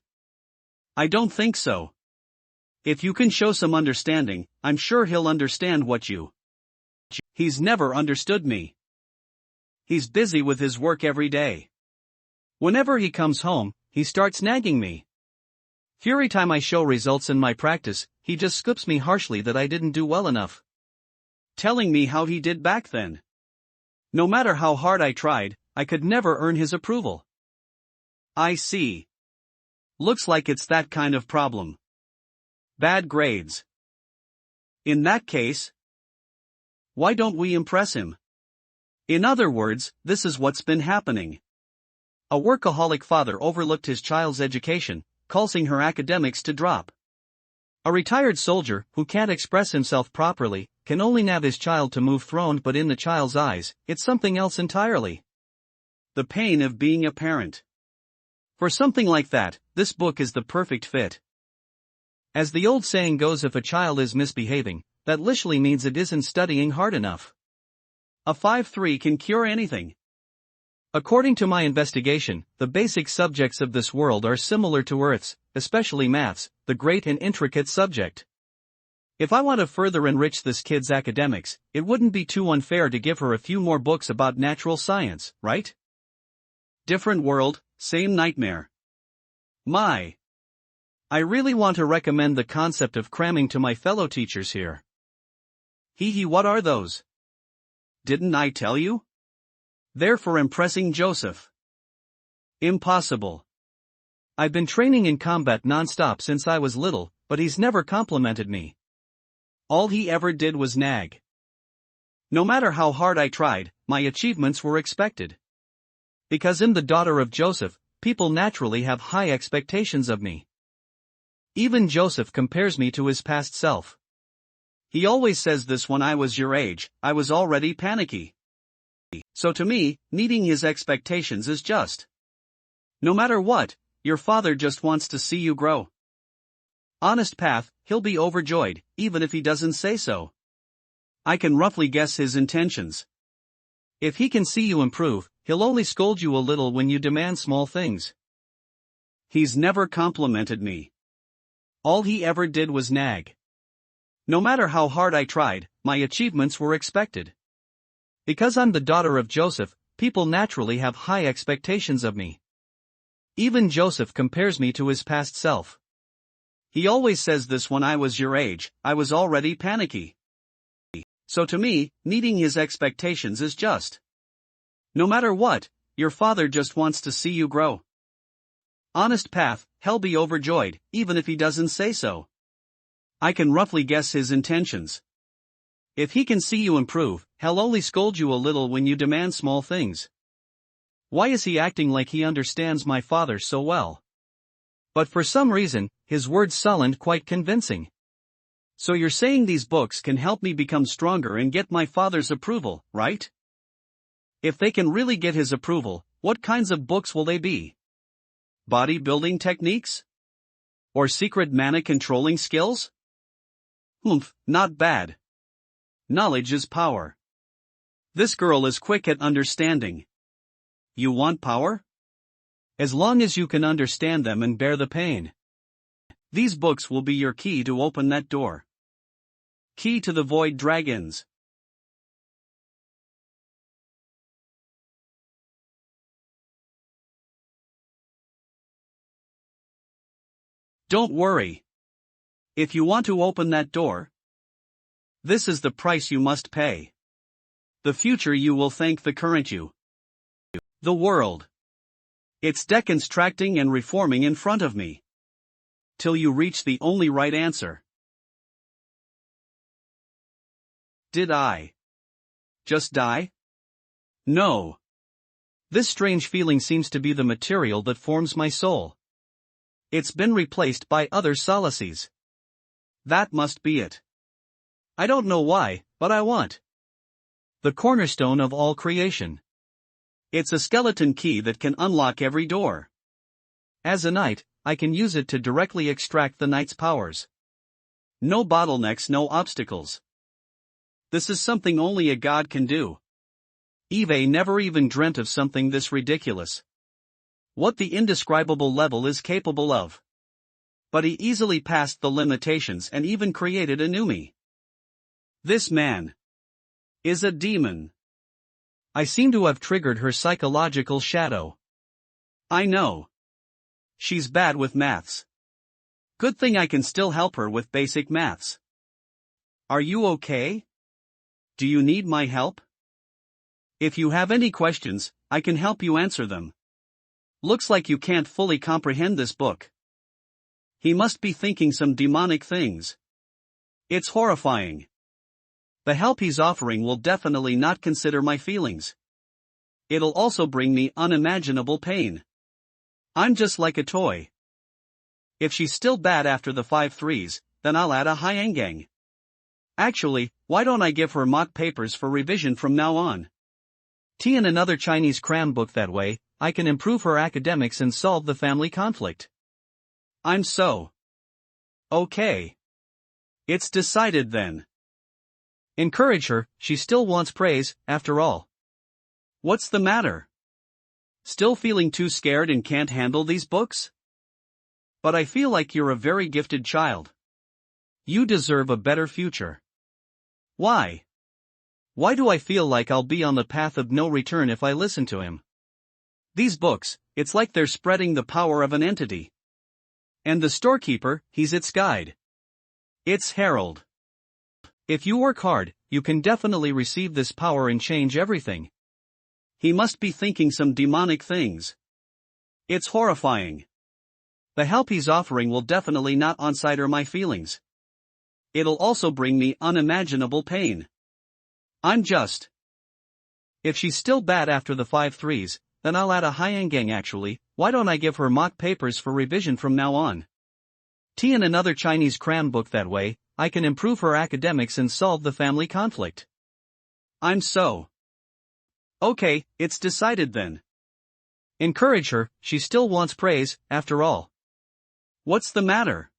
S1: I don't think so. If you can show some understanding, I'm sure he'll understand what you. He's never understood me. He's busy with his work every day.
S2: Whenever he comes home, he starts nagging me. Every time I show results in my practice, he just scops me harshly that I didn't do well enough.
S1: Telling me how he did back then. No matter how hard I tried, I could never earn his approval. I see. Looks like it's that kind of problem. Bad grades. In that case, why don't we impress him? In other words, this is what's been happening. A workaholic father overlooked his child's education, causing her academics to drop.
S2: A retired soldier, who can't express himself properly, can only nab his child to move throne, but in the child's eyes, it's something else entirely.
S1: The pain of being a parent. For something like that, this book is the perfect fit.
S2: As the old saying goes, if a child is misbehaving, that literally means it isn't studying hard enough.
S1: A 5-3 can cure anything.
S2: According to my investigation, the basic subjects of this world are similar to Earth's, especially maths, the great and intricate subject. If I want to further enrich this kid's academics, it wouldn't be too unfair to give her a few more books about natural science, right?
S1: Different world, same nightmare.
S2: I really want to recommend the concept of cramming to my fellow teachers here.
S1: What are those? Didn't I tell you? They're for impressing Joseph. Impossible.
S2: I've been training in combat non-stop since I was little, but he's never complimented me.
S1: All he ever did was nag. No matter how hard I tried, my achievements were expected.
S2: Because I'm the daughter of Joseph, people naturally have high expectations of me. Even Joseph compares me to his past self.
S1: He always says this: when I was your age, I was already panicky. So to me, meeting his expectations is just. No matter what, your father just wants to see you grow. Honest path, he'll be overjoyed, even if he doesn't say so. I can roughly guess his intentions.
S2: If he can see you improve, he'll only scold you a little when you demand small things.
S1: He's never complimented me. All he ever did was nag. No matter how hard I tried, my achievements were expected.
S2: Because I'm the daughter of Joseph, people naturally have high expectations of me. Even Joseph compares me to his past self. He always says this: when I was your age, I was already panicky. So to me, meeting his expectations is just. No matter what, your father just wants to see you grow. Honest path, he'll be overjoyed, even if he doesn't say so. I can roughly guess his intentions. If he can see you improve, he'll only scold you a little when you demand small things. Why is he acting like he understands my father so well? But for some reason, his words sound quite convincing. So you're saying these books can help me become stronger and get my father's approval, right? If they can really get his approval, what kinds of books will they be? Bodybuilding techniques? Or secret mana controlling skills? Not bad. Knowledge is power. This girl is quick at understanding. You want power? As long as you can understand them and bear the pain. These books will be your key to open that door. Key to the Void Dragons. Don't worry. If you want to open that door, this is the price you must pay. The future you will thank the current you. The world. It's deconstructing and reforming in front of me. Till you reach the only right answer. Did I just die? No. This strange feeling seems to be the material that forms my soul. It's been replaced by other solaces. That must be it. I don't know why, but I want. The cornerstone of all creation. It's a skeleton key that can unlock every door. As a knight, I can use it to directly extract the knight's powers. No bottlenecks, no obstacles. This is something only a god can do. Eve never even dreamt of something this ridiculous. What the indescribable level is capable of. But he easily passed the limitations and even created a new me. This man is a demon. I seem to have triggered her psychological shadow. I know. She's bad with maths. Good thing I can still help her with basic maths. Are you okay? Do you need my help? If you have any questions, I can help you answer them. Looks like you can't fully comprehend this book. He must be thinking some demonic things. It's horrifying. The help he's offering will definitely not consider my feelings. It'll also bring me unimaginable pain. I'm just like a toy. If she's still bad after the 5 threes, then I'll add a hyengang. Actually, why don't I give her mock papers for revision from now on? Tea and another Chinese cram book, that way, I can improve her academics and solve the family conflict. I'm so. Okay. It's decided then. Encourage her, she still wants praise, after all. What's the matter? Still feeling too scared and can't handle these books? But I feel like you're a very gifted child. You deserve a better future. Why? Why do I feel like I'll be on the path of no return if I listen to him? These books, it's like they're spreading the power of an entity. And the storekeeper, he's its guide. It's Harold. If you work hard, you can definitely receive this power and change everything. He must be thinking some demonic things. It's horrifying. The help he's offering will definitely not consider my feelings. It'll also bring me unimaginable pain. I'm just. If she's still bad after the 5 threes, then I'll add a hyengang. Actually, why don't I give her mock papers for revision from now on? Tea and another Chinese cram book, that way, I can improve her academics and solve the family conflict. I'm so. Okay, it's decided then. Encourage her, she still wants praise, after all. What's the matter?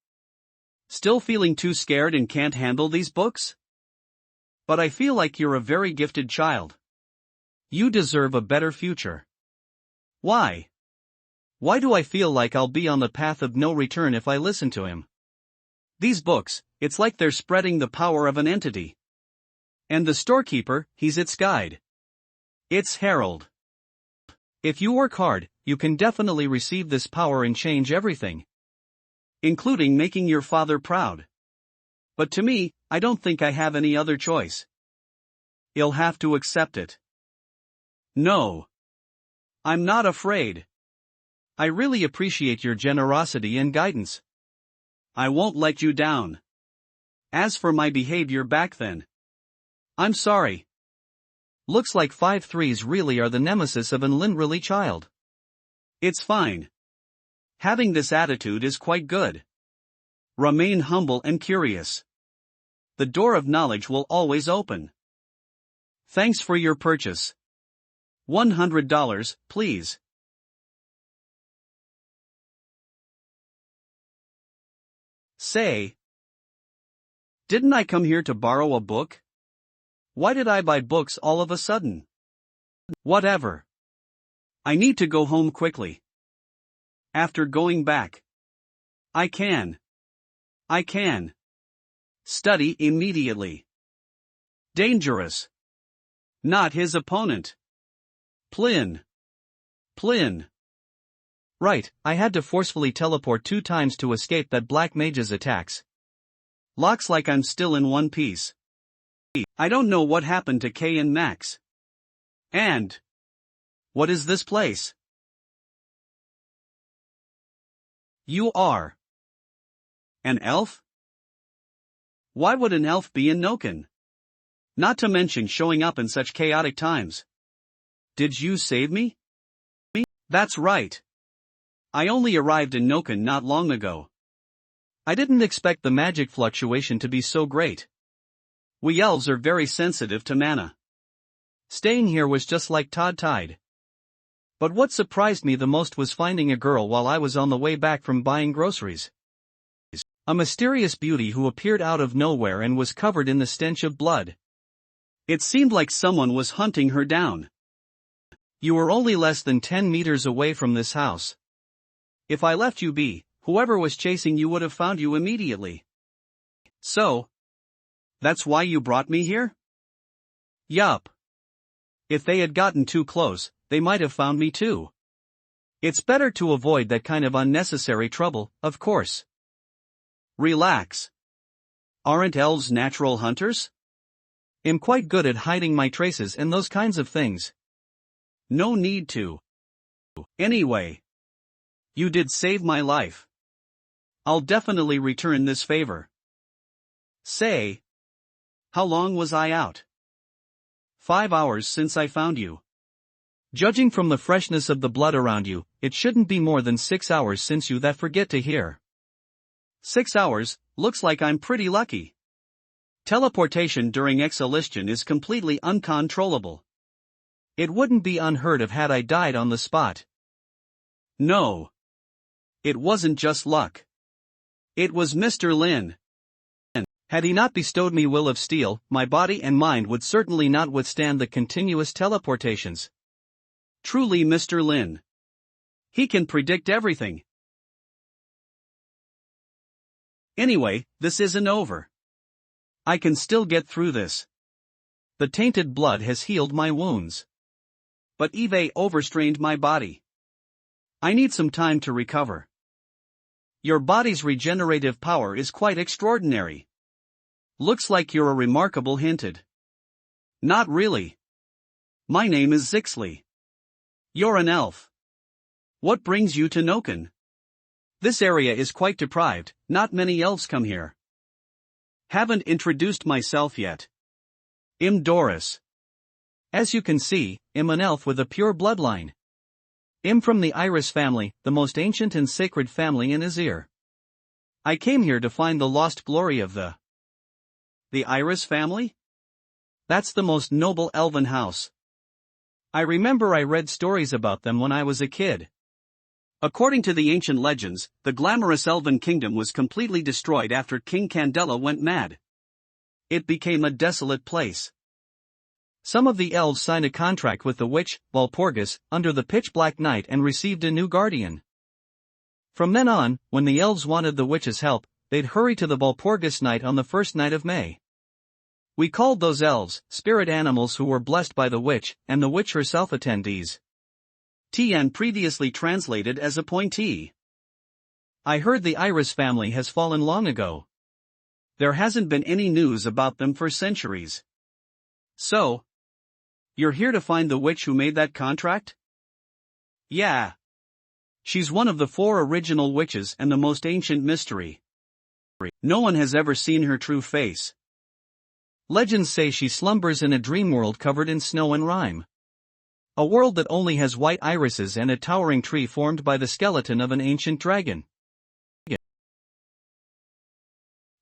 S2: Still feeling too scared and can't handle these books? But I feel like you're a very gifted child. You deserve a better future. Why? Why do I feel like I'll be on the path of no return if I listen to him? These books, it's like they're spreading the power of an entity. And the storekeeper, he's its guide. It's Harold. If you work hard, you can definitely receive this power and change everything,
S1: including making your father proud. But to me, I don't think I have any other choice. You'll have to accept it. No. I'm not afraid.
S2: I really appreciate your generosity and guidance.
S1: I won't let you down. As for my behavior back then, I'm sorry.
S2: Looks like 5-3s really are the nemesis of an literally child.
S1: It's fine. Having this attitude is quite good. Remain humble and curious. The door of knowledge will always open. Thanks for your purchase. $100, please. Say. Didn't I come here to borrow a book? Why did I buy books all of a sudden? Whatever. I need to go home quickly. After going back. I can study immediately. Dangerous. Not his opponent. Plin.
S2: Right, I had to forcefully teleport 2 times to escape that black mage's attacks.
S1: Looks like I'm still in one piece. I don't know what happened to Kay and Max. And what is this place? You are an elf? Why would an elf be in Noken? Not to mention showing up in such chaotic times. Did you save me? That's right. I only arrived in Noken not long ago.
S2: I didn't expect the magic fluctuation to be so great.
S1: We elves are very sensitive to mana.
S2: Staying here was just like Todd Tide. But what surprised me the most was finding a girl while I was on the way back from buying groceries. A mysterious beauty who appeared out of nowhere and was covered in the stench of blood.
S1: It seemed like someone was hunting her down.
S2: You were only less than 10 meters away from this house.
S1: If I left you be, whoever was chasing you would have found you immediately. So, that's why you brought me here?
S2: Yup.
S1: If they had gotten too close, they might have found me too.
S2: It's better to avoid that kind of unnecessary trouble, of course.
S1: Relax. Aren't elves natural hunters?
S2: I'm quite good at hiding my traces and those kinds of things.
S1: No need to. Anyway, you did save my life. I'll definitely return this favor. Say, how long was I out? 5 hours since I found you.
S2: Judging from the freshness of the blood around you, it shouldn't be more than 6 hours since you that forget to hear.
S1: 6 hours, looks like I'm pretty lucky. Teleportation during exhaustion is completely uncontrollable.
S2: It wouldn't be unheard of had I died on the spot.
S1: No. It wasn't just luck. It was Mr. Lin.
S2: Had he not bestowed me Will of Steel, my body and mind would certainly not withstand the continuous teleportations.
S1: Truly Mr. Lin. He can predict everything. Anyway, this isn't over. I can still get through this.
S2: The tainted blood has healed my wounds.
S1: But Eve overstrained my body. I need some time to recover. Your body's regenerative power is quite extraordinary. Looks like you're a remarkable hinted. Not really. My name is Zixley. You're an elf. What brings you to Noken? This area is quite deprived, not many elves come here. Haven't introduced myself yet. I'm Doris.
S2: As you can see, I'm an elf with a pure bloodline. I'm from the Iris family, the most ancient and sacred family in Azir. I came here to find the lost glory of the
S1: Iris family?
S2: That's the most noble elven house. I remember I read stories about them when I was a kid.
S1: According to the ancient legends, the glamorous elven kingdom was completely destroyed after King Candela went mad. It became a desolate place.
S2: Some of the elves signed a contract with the witch, Walpurgis, under the pitch-black night and received a new guardian. From then on, when the elves wanted the witch's help, they'd hurry to the Walpurgis night on the first night of May. We called those elves, spirit animals who were blessed by the witch, and the witch herself attendees.
S1: TN previously translated as appointee.
S2: I heard the Iris family has fallen long ago.
S1: There hasn't been any news about them for centuries. So, you're here to find the witch who made that contract?
S2: Yeah.
S1: She's one of the 4 original witches and the most ancient mystery. No one has ever seen her true face.
S2: Legends say she slumbers in a dream world covered in snow and rime. A world that only has white irises and a towering tree formed by the skeleton of an ancient dragon.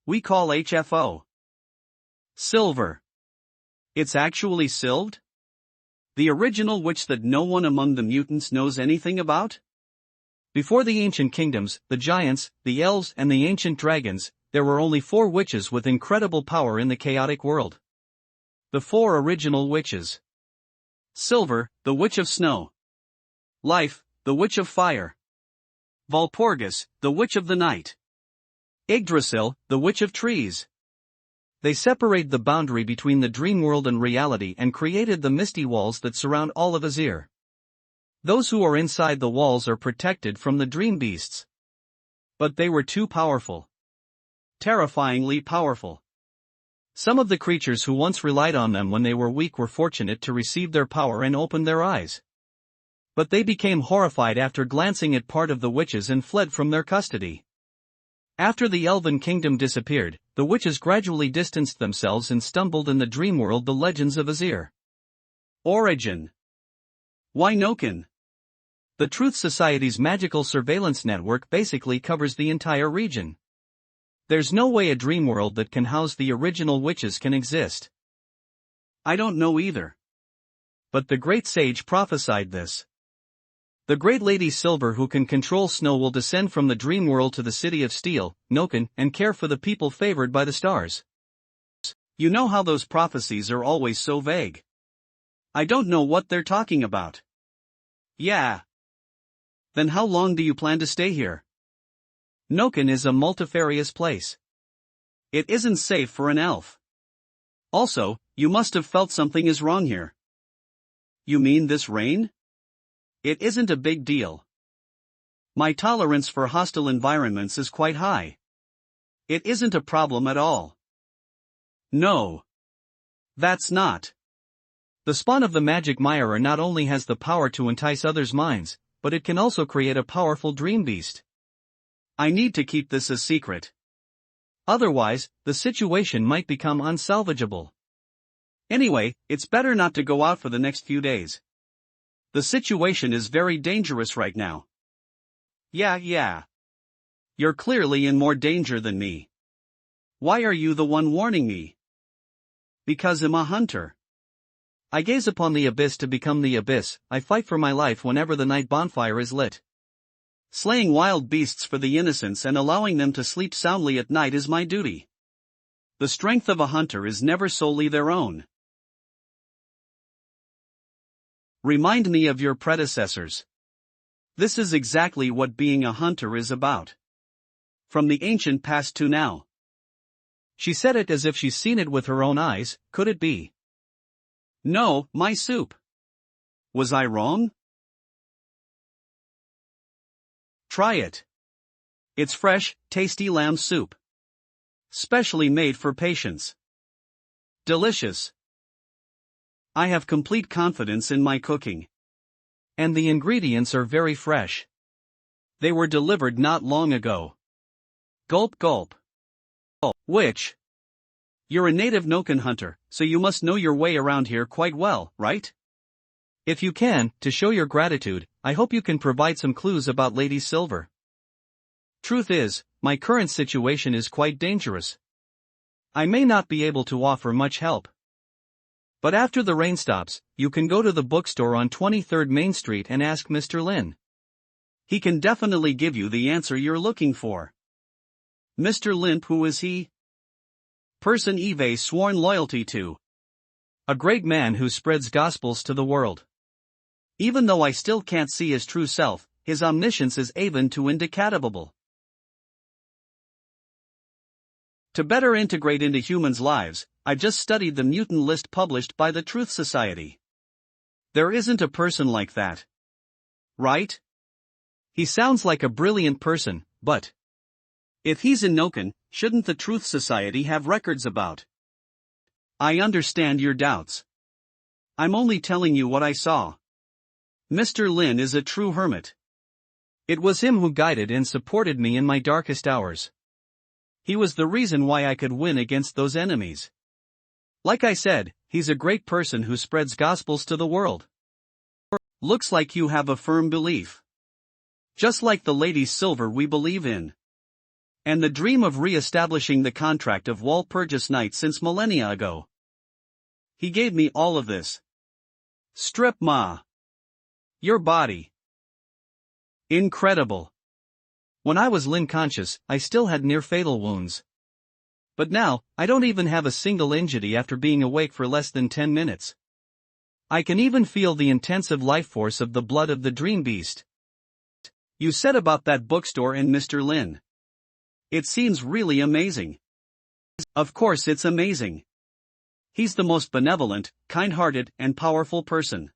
S1: We call HFO Silver. It's actually Sylved? The original witch that no one among the mutants knows anything about?
S2: Before the ancient kingdoms, the giants, the elves and the ancient dragons, there were only 4 witches with incredible power in the chaotic world. The 4 original witches.
S1: Silver, the witch of snow. Life, the witch of fire. Walpurgis, the witch of the night. Yggdrasil, the witch of trees.
S2: They separate the boundary between the dream world and reality and created the misty walls that surround all of Azir. Those who are inside the walls are protected from the dream beasts.
S1: But they were too powerful. Terrifyingly powerful.
S2: Some of the creatures who once relied on them when they were weak were fortunate to receive their power and opened their eyes. But they became horrified after glancing at part of the witches and fled from their custody. After the elven kingdom disappeared, the witches gradually distanced themselves and stumbled in the dream world. The legends of Azir.
S1: Origin. Why Noken?
S2: The Truth Society's magical surveillance network basically covers the entire region. There's no way a dream world that can house the original witches can exist.
S1: I don't know either.
S2: But the great sage prophesied this. The great Lady Silver who can control snow will descend from the dream world to the city of steel, Noken, and care for the people favored by the stars.
S1: You know how those prophecies are always so vague. I don't know what they're talking about.
S2: Yeah.
S1: Then how long do you plan to stay here?
S2: Noken is a multifarious place.
S1: It isn't safe for an elf. Also, you must have felt something is wrong here. You mean this rain? It isn't a big deal. My tolerance for hostile environments is quite high. It isn't a problem at all. No. That's not.
S2: The spawn of the magic Myra not only has the power to entice others' minds, but it can also create a powerful dream beast.
S1: I need to keep this a secret.
S2: Otherwise, the situation might become unsalvageable.
S1: Anyway, it's better not to go out for the next few days. The situation is very dangerous right now.
S2: Yeah.
S1: You're clearly in more danger than me. Why are you the one warning me? Because I'm a hunter.
S2: I gaze upon the abyss to become the abyss. I fight for my life whenever the night bonfire is lit.
S1: Slaying wild beasts for the innocents and allowing them to sleep soundly at night is my duty. The strength of a hunter is never solely their own. Remind me of your predecessors. This is exactly what being a hunter is about. From the ancient past to now.
S2: She said it as if she's seen it with her own eyes. Could it be?
S1: No, my soup. Was I wrong? Try it. It's fresh, tasty lamb soup. Specially made for patients. Delicious. I have complete confidence in my cooking.
S2: And the ingredients are very fresh.
S1: They were delivered not long ago. Gulp gulp. Oh, witch. You're a native Noken hunter, so you must know your way around here quite well, right?
S2: If you can, to show your gratitude, I hope you can provide some clues about Lady Silver. Truth is, my current situation is quite dangerous. I may not be able to offer much help. But after the rain stops, you can go to the bookstore on 23rd Main Street and ask Mr. Lin.
S1: He can definitely give you the answer you're looking for. Mr. Lin, who is he? Person Eve sworn loyalty to.
S2: A great man who spreads gospels to the world.
S1: Even though I still can't see his true self, his omniscience is even to indecatable. To better integrate into humans' lives, I just studied the mutant list published by the Truth Society. There isn't a person like that. Right? He sounds like a brilliant person, but if he's in Noken, shouldn't the Truth Society have records about? I understand your doubts. I'm only telling you what I saw. Mr. Lin is a true hermit.
S2: It was him who guided and supported me in my darkest hours.
S1: He was the reason why I could win against those enemies. Like I said, he's a great person who spreads gospels to the world. Looks like you have a firm belief. Just like the Lady Silver we believe in. And the dream of re-establishing the contract of Walpurgis Night since millennia ago. He gave me all of this. Strip Ma. Your body. Incredible.
S2: When I was Lin conscious, I still had near-fatal wounds. But now, I don't even have a single injury after being awake for less than 10 minutes. I can even feel the intensive life force of the blood of the dream beast.
S1: You said about that bookstore and Mr. Lin. It seems really amazing. Of course it's amazing. He's the most benevolent, kind-hearted, and powerful person.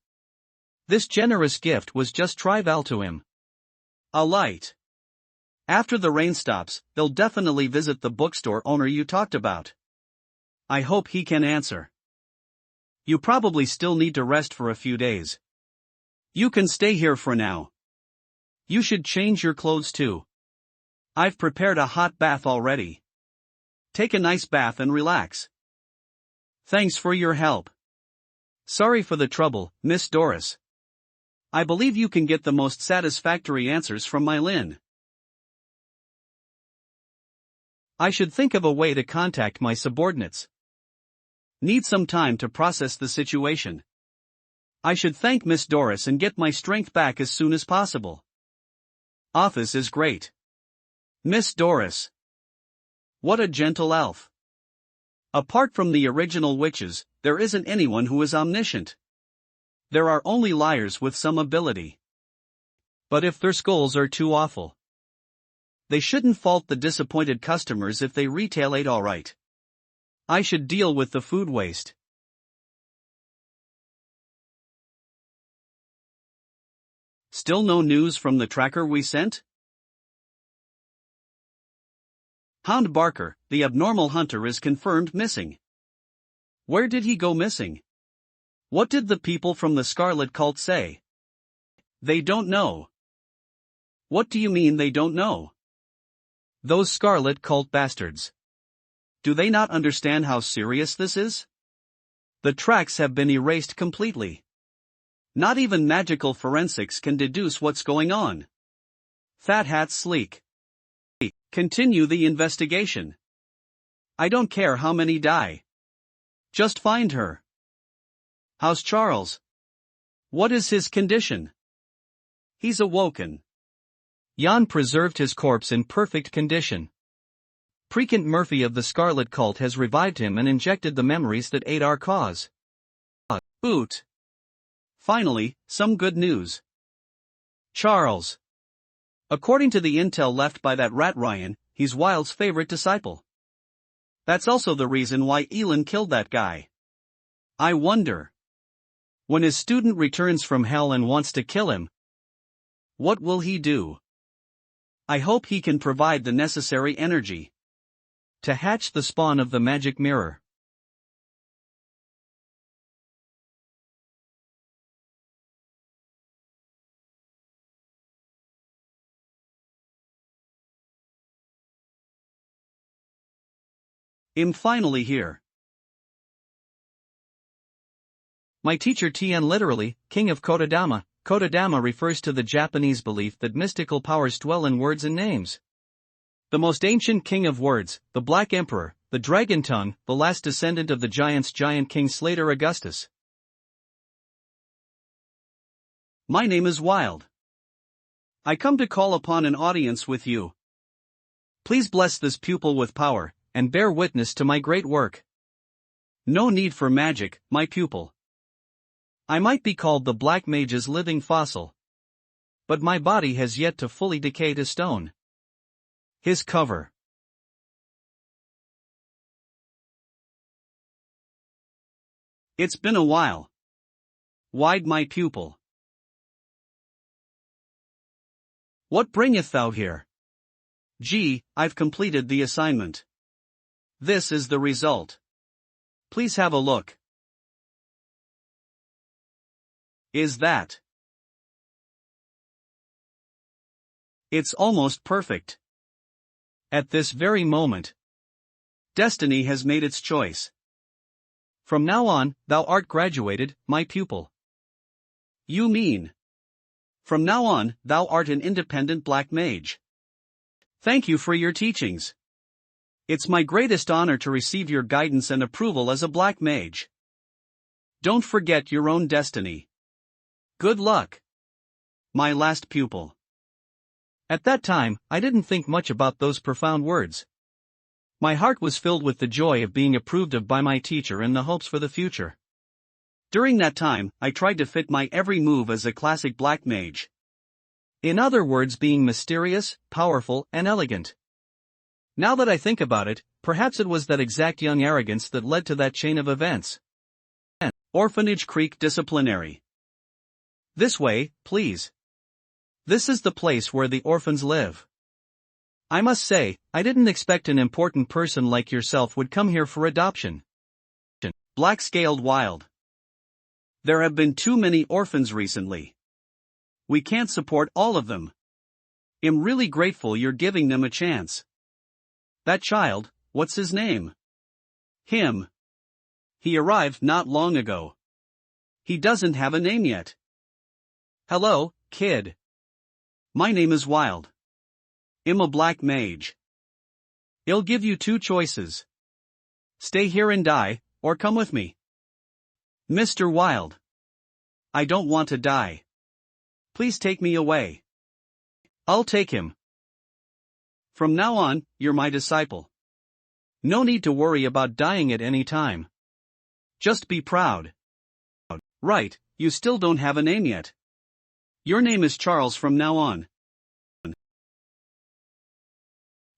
S2: This generous gift was just trivial to him.
S1: A light. After the rain stops, they'll definitely visit the bookstore owner you talked about. I hope he can answer. You probably still need to rest for a few days. You can stay here for now. You should change your clothes too. I've prepared a hot bath already. Take a nice bath and relax. Thanks for your help. Sorry for the trouble, Miss Doris. I believe you can get the most satisfactory answers from my Lin. I should think of a way to contact my subordinates. Need some time to process the situation. I should thank Miss Doris and get my strength back as soon as possible. Office is great. Miss Doris. What a gentle elf. Apart from the original witches, there isn't anyone who is omniscient. There are only liars with some ability. But if their skulls are too awful, they shouldn't fault the disappointed customers if they retaliate alright. I should deal with the food waste. Still no news from the tracker we sent? Hound Barker, the abnormal hunter, is confirmed missing. Where did he go missing? What did the people from the Scarlet Cult say? They don't know. What do you mean they don't know?
S2: Those Scarlet Cult bastards.
S1: Do they not understand how serious this is? The tracks have been erased completely. Not even magical forensics can deduce what's going on. Fat Hat's sleek. Continue the investigation. I don't care how many die. Just find her. How's Charles? What is his condition? He's awoken.
S2: Jan preserved his corpse in perfect condition. Prekant Murphy of the Scarlet Cult has revived him and injected the memories that ate our cause.
S1: Oot. Finally, some good news. Charles. According to the intel left by that rat Ryan, he's Wild's favorite disciple. That's also the reason why Elin killed that guy. I wonder. When his student returns from hell and wants to kill him, what will he do? I hope he can provide the necessary energy
S2: to hatch the spawn of the magic mirror.
S1: I'm finally here.
S2: My teacher Tien literally, King of Kodadama. Kodadama refers to the Japanese belief that mystical powers dwell in words and names. The most ancient king of words, the Black Emperor, the Dragon Tongue, the last descendant of the giants giant King Slater Augustus.
S1: My name is Wild. I come to call upon an audience with you. Please bless this pupil with power, and bear witness to my great work. No need for magic, my pupil. I might be called the Black Mage's living fossil. But my body has yet to fully decay to stone. His cover. It's been a while. Why'd my pupil? What bringeth thou here? Gee, I've completed the assignment. This is the result. Please have a look. Is that? It's almost perfect. At this very moment, destiny has made its choice. From now on, thou art graduated, my pupil. You mean? From now on, thou art an independent black mage. Thank you for your teachings. It's my greatest honor to receive your guidance and approval as a black mage. Don't forget your own destiny. Good luck. My last pupil. At that time, I didn't think much about those profound words. My heart was filled with the joy of being approved of by my teacher and the hopes for the future. During that time, I tried to fit my every move as a classic black mage. In other words, being mysterious, powerful, and elegant. Now that I think about it, perhaps it was that exact young arrogance that led to that chain of events. Orphanage Creek Disciplinary. This way, please. This is the place where the orphans live. I must say, I didn't expect an important person like yourself would come here for adoption. Black-scaled wild. There have been too many orphans recently. We can't support all of them. I'm really grateful you're giving them a chance. That child, what's his name? Him. He arrived not long ago. He doesn't have a name yet. Hello, kid. My name is Wild. I'm a black mage. I'll give you two choices. Stay here and die, or come with me. Mr. Wild. I don't want to die. Please take me away. I'll take him. From now on, you're my disciple. No need to worry about dying at any time. Just be proud. Right, you still don't have a name yet. Your name is Charles from now on.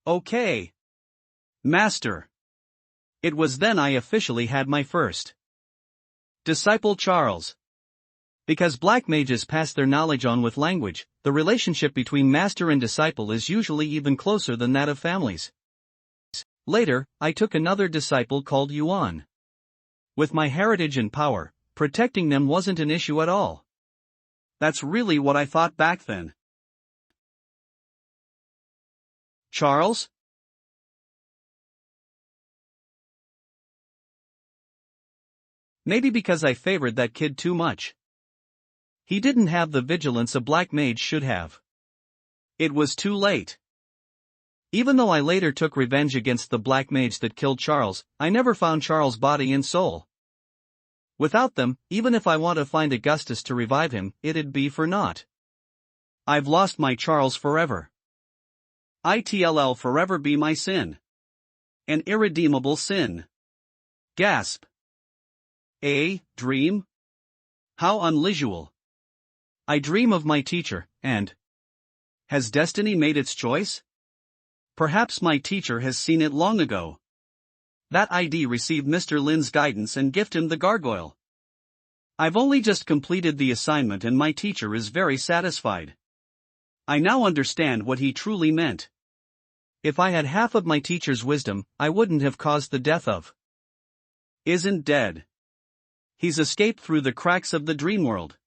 S1: Okay. Master. It was then I officially had my first disciple, Charles. Because black mages pass their knowledge on with language, the relationship between master and disciple is usually even closer than that of families. Later, I took another disciple called Yuan. With my heritage and power, protecting them wasn't an issue at all. That's really what I thought back then. Charles? Maybe because I favored that kid too much. He didn't have the vigilance a black mage should have. It was too late. Even though I later took revenge against the black mage that killed Charles, I never found Charles' body and soul. Without them, even if I want to find Augustus to revive him, it'd be for naught. I've lost my Charles forever. It'll forever be my sin. An irredeemable sin. Gasp. A dream? How unusual. I dream of my teacher, and has destiny made its choice? Perhaps my teacher has seen it long ago. That ID received Mr. Lin's guidance and gift him the gargoyle. I've only just completed the assignment and my teacher is very satisfied. I now understand what he truly meant. If I had half of my teacher's wisdom, I wouldn't have caused the death of. Isn't dead. He's escaped through the cracks of the dream world.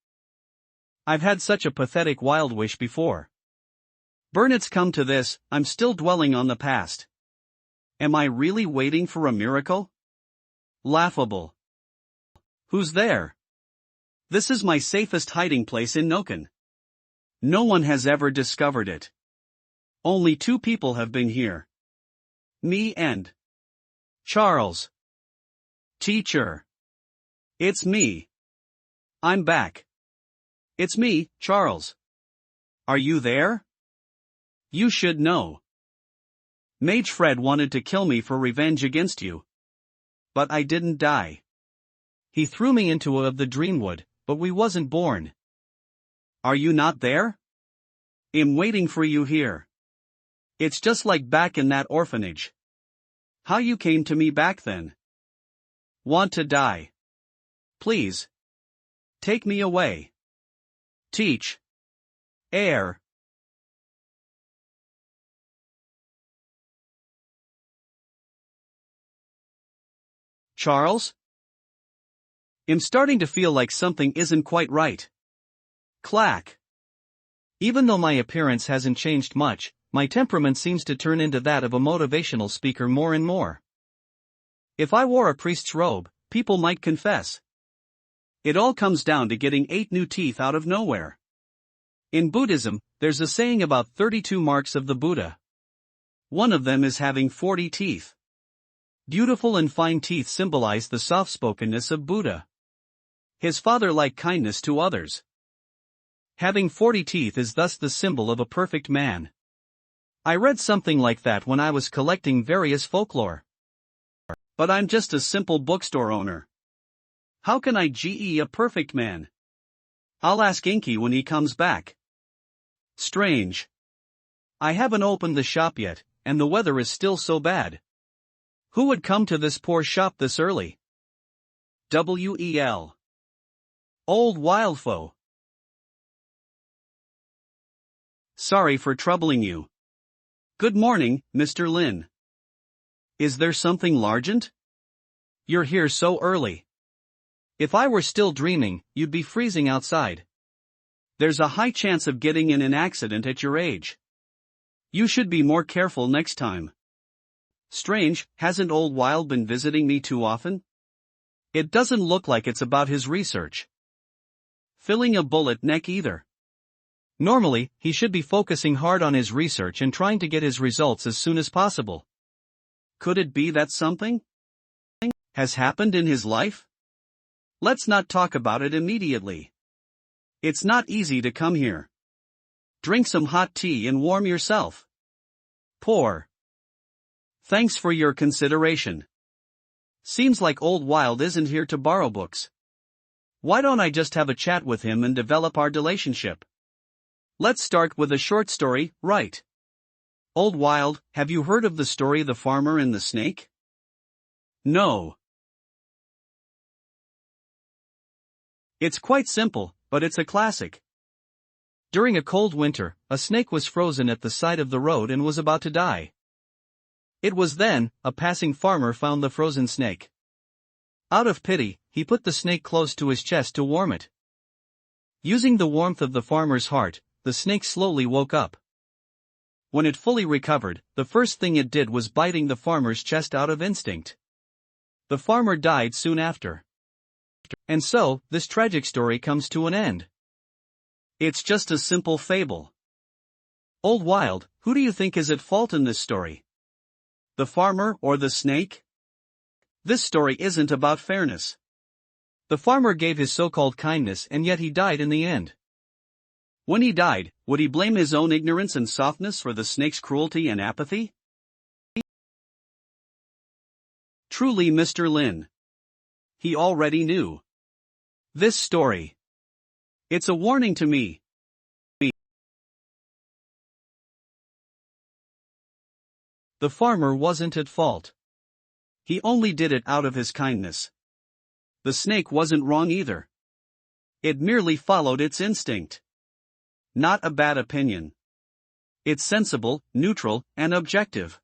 S1: I've had such a pathetic wild wish before. Burn, it's come to this, I'm still dwelling on the past. Am I really waiting for a miracle? Laughable. Who's there? This is my safest hiding place in Noken. No one has ever discovered it. Only two people have been here. Me and Charles. Teacher. It's me. I'm back. It's me, Charles. Are you there? You should know. Mage Fred wanted to kill me for revenge against you. But I didn't die. He threw me into a of the Dreamwood, but we wasn't born. Are you not there? I'm waiting for you here. It's just like back in that orphanage. How you came to me back then. Want to die. Please. Take me away. Teach. Air. Charles? I'm starting to feel like something isn't quite right. Clack.
S2: Even though my appearance hasn't changed much, my temperament seems to turn into that of a motivational speaker more and more.
S1: If I wore a priest's robe, people might confess. It all comes down to getting 8 new teeth out of nowhere. In Buddhism, there's a saying about 32 marks of the Buddha. One of them is having 40 teeth. Beautiful and fine teeth symbolize the soft-spokenness of Buddha. His father-like kindness to others. Having 40 teeth is thus the symbol of a perfect man. I read something like that when I was collecting various folklore. But I'm just a simple bookstore owner. How can I ge a perfect man? I'll ask Inky when he comes back. Strange. I haven't opened the shop yet, and the weather is still so bad. Who would come to this poor shop this early? Wel. Old Wildfoe. Sorry for troubling you. Good morning, Mr. Lin. Is there something largent? You're here so early. If I were still dreaming, you'd be freezing outside. There's a high chance of getting in an accident at your age. You should be more careful next time. Strange, hasn't Old Wild been visiting me too often? It doesn't look like it's about his research. Filling a bullet neck either.
S2: Normally, he should be focusing hard on his research and trying to get his results as soon as possible.
S1: Could it be that something has happened in his life? Let's not talk about it immediately. It's not easy to come here. Drink some hot tea and warm yourself. Poor. Thanks for your consideration. Seems like Old Wild isn't here to borrow books. Why don't I just have a chat with him and develop our relationship? Let's start with a short story, right? Old Wild, have you heard of the story The Farmer and the Snake? No. It's quite simple, but it's a classic.
S2: During a cold winter, a snake was frozen at the side of the road and was about to die. It was then, a passing farmer found the frozen snake. Out of pity, he put the snake close to his chest to warm it. Using the warmth of the farmer's heart, the snake slowly woke up. When it fully recovered, the first thing it did was biting the farmer's chest out of instinct. The farmer died soon after. And so, this tragic story comes to an end. It's just a simple fable. Old Wild, who do you think is at fault in this story? The farmer or the snake? This story isn't about fairness. The farmer gave his so-called kindness and yet he died in the end. When he died, would he blame his own ignorance and softness for the snake's cruelty and apathy? Truly, Mr. Lin. He already knew. This story. It's a warning to me. The farmer wasn't at fault. He only did it out of his kindness. The snake wasn't wrong either. It merely followed its instinct. Not a bad opinion. It's sensible, neutral, and objective.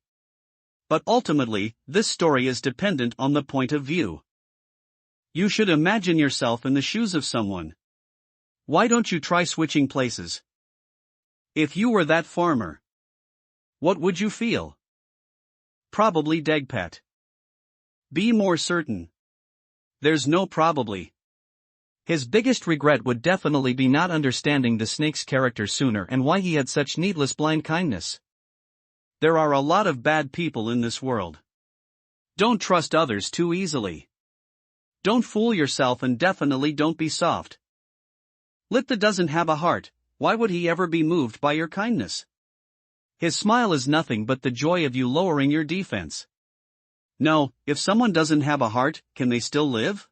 S2: But ultimately, this story is dependent on the point of view. You should imagine yourself in the shoes of someone. Why don't you try switching places? If you were that farmer, what would you feel? Probably degpet. Be more certain. There's no probably. His biggest regret would definitely be not understanding the snake's character sooner and why he had such needless blind kindness. There are a lot of bad people in this world. Don't trust others too easily. Don't fool yourself and definitely don't be soft. Litha doesn't have a heart, why would he ever be moved by your kindness? His smile is nothing but the joy of you lowering your defense. No, if someone doesn't have a heart, can they still live?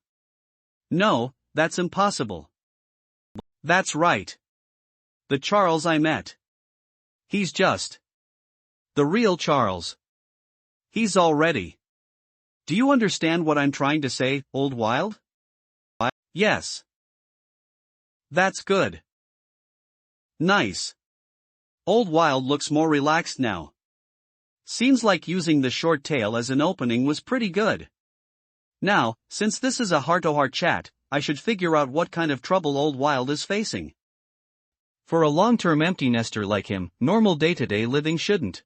S2: No, that's impossible. That's right. The Charles I met. He's just the real Charles. He's already. Do you understand what I'm trying to say, Old Wild?
S1: Yes. That's good. Nice. Old Wild looks more relaxed now. Seems like using the short tail as an opening was pretty good. Now, since this is a heart-to-heart chat, I should figure out what kind of trouble Old Wild is facing.
S2: For a long-term empty nester like him, normal day-to-day living shouldn't.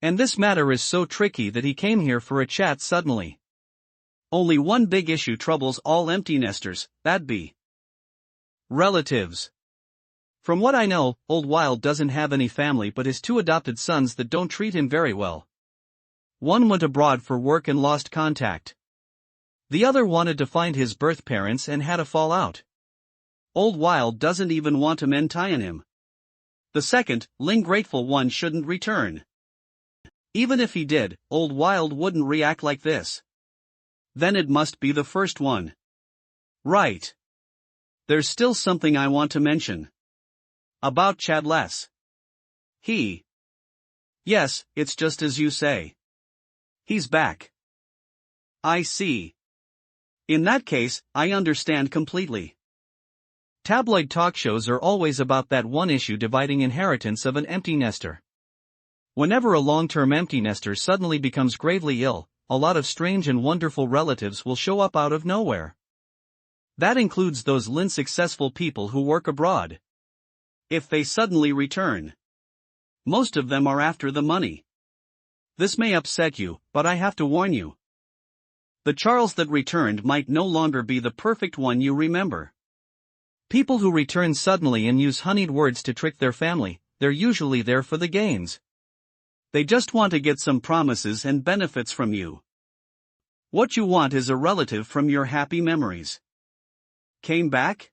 S2: And this matter is so tricky that he came here for a chat suddenly.
S1: Only one big issue troubles all empty nesters, that'd be relatives.
S2: From what I know, Old Wild doesn't have any family but his 2 adopted sons that don't treat him very well. One went abroad for work and lost contact. The other wanted to find his birth parents and had a fallout.
S1: Old Wild doesn't even want to mention him. The second, grateful one shouldn't return. Even if he did, Old Wild wouldn't react like this. Then it must be the first one. Right. There's still something I want to mention. About Chadless. Yes, it's just as you say. He's back. I see. In that case, I understand completely.
S2: Tabloid talk shows are always about that one issue dividing inheritance of an empty nester. Whenever a long-term empty nester suddenly becomes gravely ill, a lot of strange and wonderful relatives will show up out of nowhere. That includes those successful people who work abroad.
S1: If they suddenly return, most of them are after the money. This may upset you, but I have to warn you. The Charles that returned might no longer be the perfect one you remember.
S2: People who return suddenly and use honeyed words to trick their family, they're usually there for the gains.
S1: They just want to get some promises and benefits from you. What you want is a relative from your happy memories. Came back?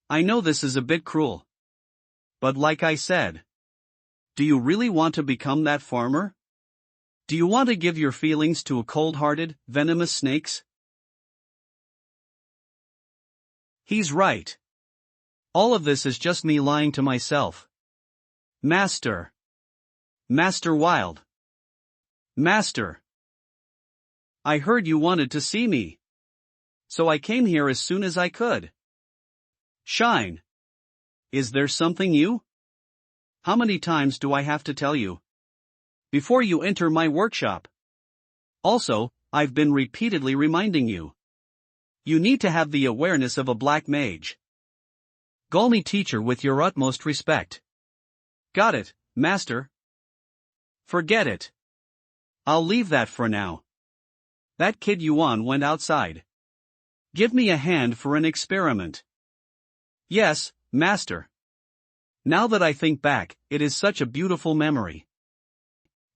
S1: I know this is a bit cruel. But like I said, do you really want to become that farmer? Do you want to give your feelings to a cold-hearted, venomous snakes? He's right. All of this is just me lying to myself. Master Wild. Master. I heard you wanted to see me. So I came here as soon as I could. Shine. Is there something you? How many times do I have to tell you? Before you enter my workshop. Also, I've been repeatedly reminding you. You need to have the awareness of a black mage.
S2: Call me teacher with your utmost respect.
S1: Got it, master. Forget it. I'll leave that for now. That kid Yuan went outside. Give me a hand for an experiment. Yes, master. Now that I think back, it is such a beautiful memory.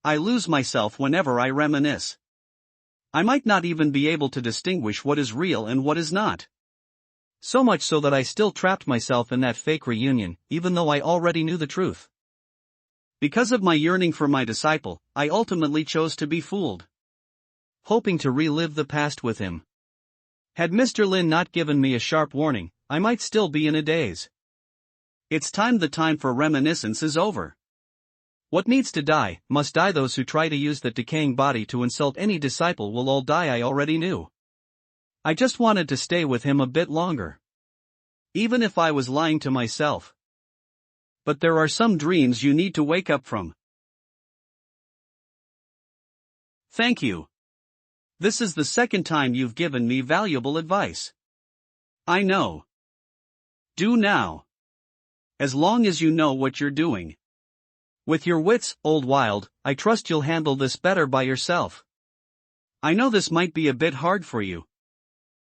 S1: I lose myself whenever I reminisce. I might not even be able to distinguish what is real and what is not.
S2: So much so that I still trapped myself in that fake reunion, even though I already knew the truth.
S1: Because of my yearning for my disciple, I ultimately chose to be fooled.
S2: Hoping to relive the past with him. Had Mr. Lin not given me a sharp warning, I might still be in a daze.
S1: It's time the time for reminiscence is over.
S2: What needs to die, must die. Those who try to use that decaying body to insult any disciple will all die. I already knew. I just wanted to stay with him a bit longer.
S1: Even if I was lying to myself. But there are some dreams you need to wake up from. Thank you. This is the second time you've given me valuable advice. I know. Do now. As long as you know what you're doing. With your wits, Old Wild, I trust you'll handle this better by yourself. I know this might be a bit hard for you.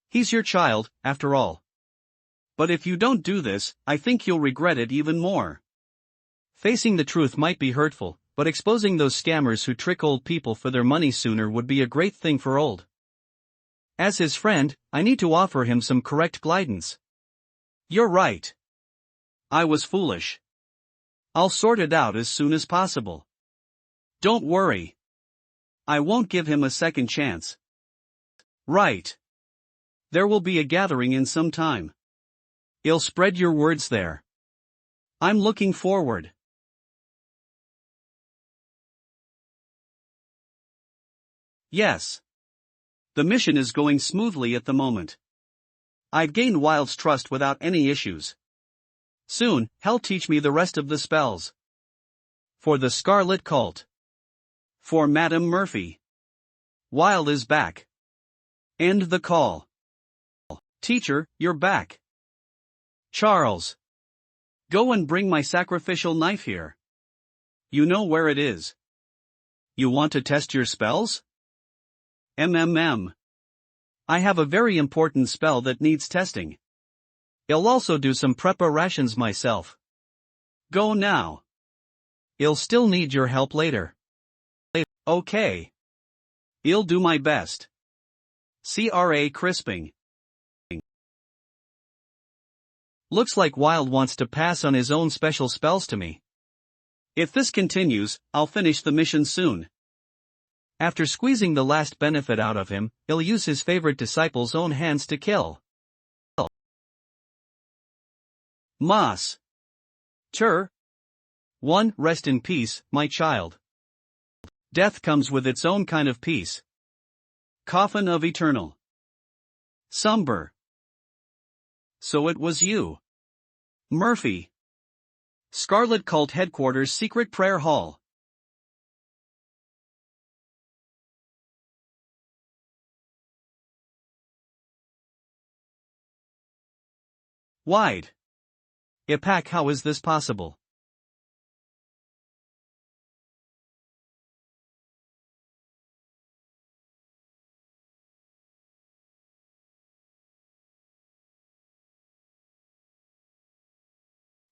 S1: He's your child, after all. But if you don't do this, I think you'll regret it even more.
S2: Facing the truth might be hurtful, but exposing those scammers who trick old people for their money sooner would be a great thing for Old. As his friend, I need to offer him some correct guidance.
S1: You're right. I was foolish. I'll sort it out as soon as possible. Don't worry. I won't give him a second chance. Right. There will be a gathering in some time. I'll spread your words there. I'm looking forward. Yes. The mission is going smoothly at the moment. I've gained Wild's trust without any issues. Soon, he'll teach me the rest of the spells. For the Scarlet Cult. For Madam Murphy. Wild is back. End the call. Teacher, you're back. Charles. Go and bring my sacrificial knife here. You know where it is. You want to test your spells? I have a very important spell that needs testing. I'll also do some preparations myself. Go now. I'll still need your help later. Okay. I'll do my best. CRA Crisping. Looks like Wild wants to pass on his own special spells to me. If this continues, I'll finish the mission soon. After squeezing the last benefit out of him, he'll use his favorite disciple's own hands to kill. Moss. Tur. 1. Rest in peace, my child. Death comes with its own kind of peace. Coffin of Eternal. Somber. So it was you. Murphy. Scarlet Cult Headquarters Secret Prayer Hall. Wide. Ipak, how is this possible?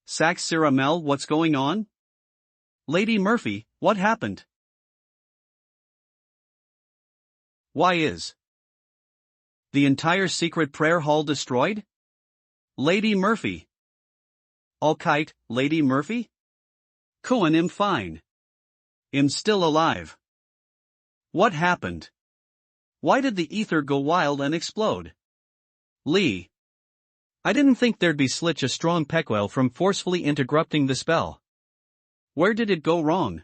S1: Sax Ciramel, what's going on? Lady Murphy, what happened? Why is the entire secret prayer hall destroyed? Lady Murphy. All kite, Lady Murphy? Cohen, I'm fine. I'm still alive. What happened? Why did the ether go wild and explode? Lee. I didn't think there'd be such a strong peckwell from forcefully interrupting the spell. Where did it go wrong?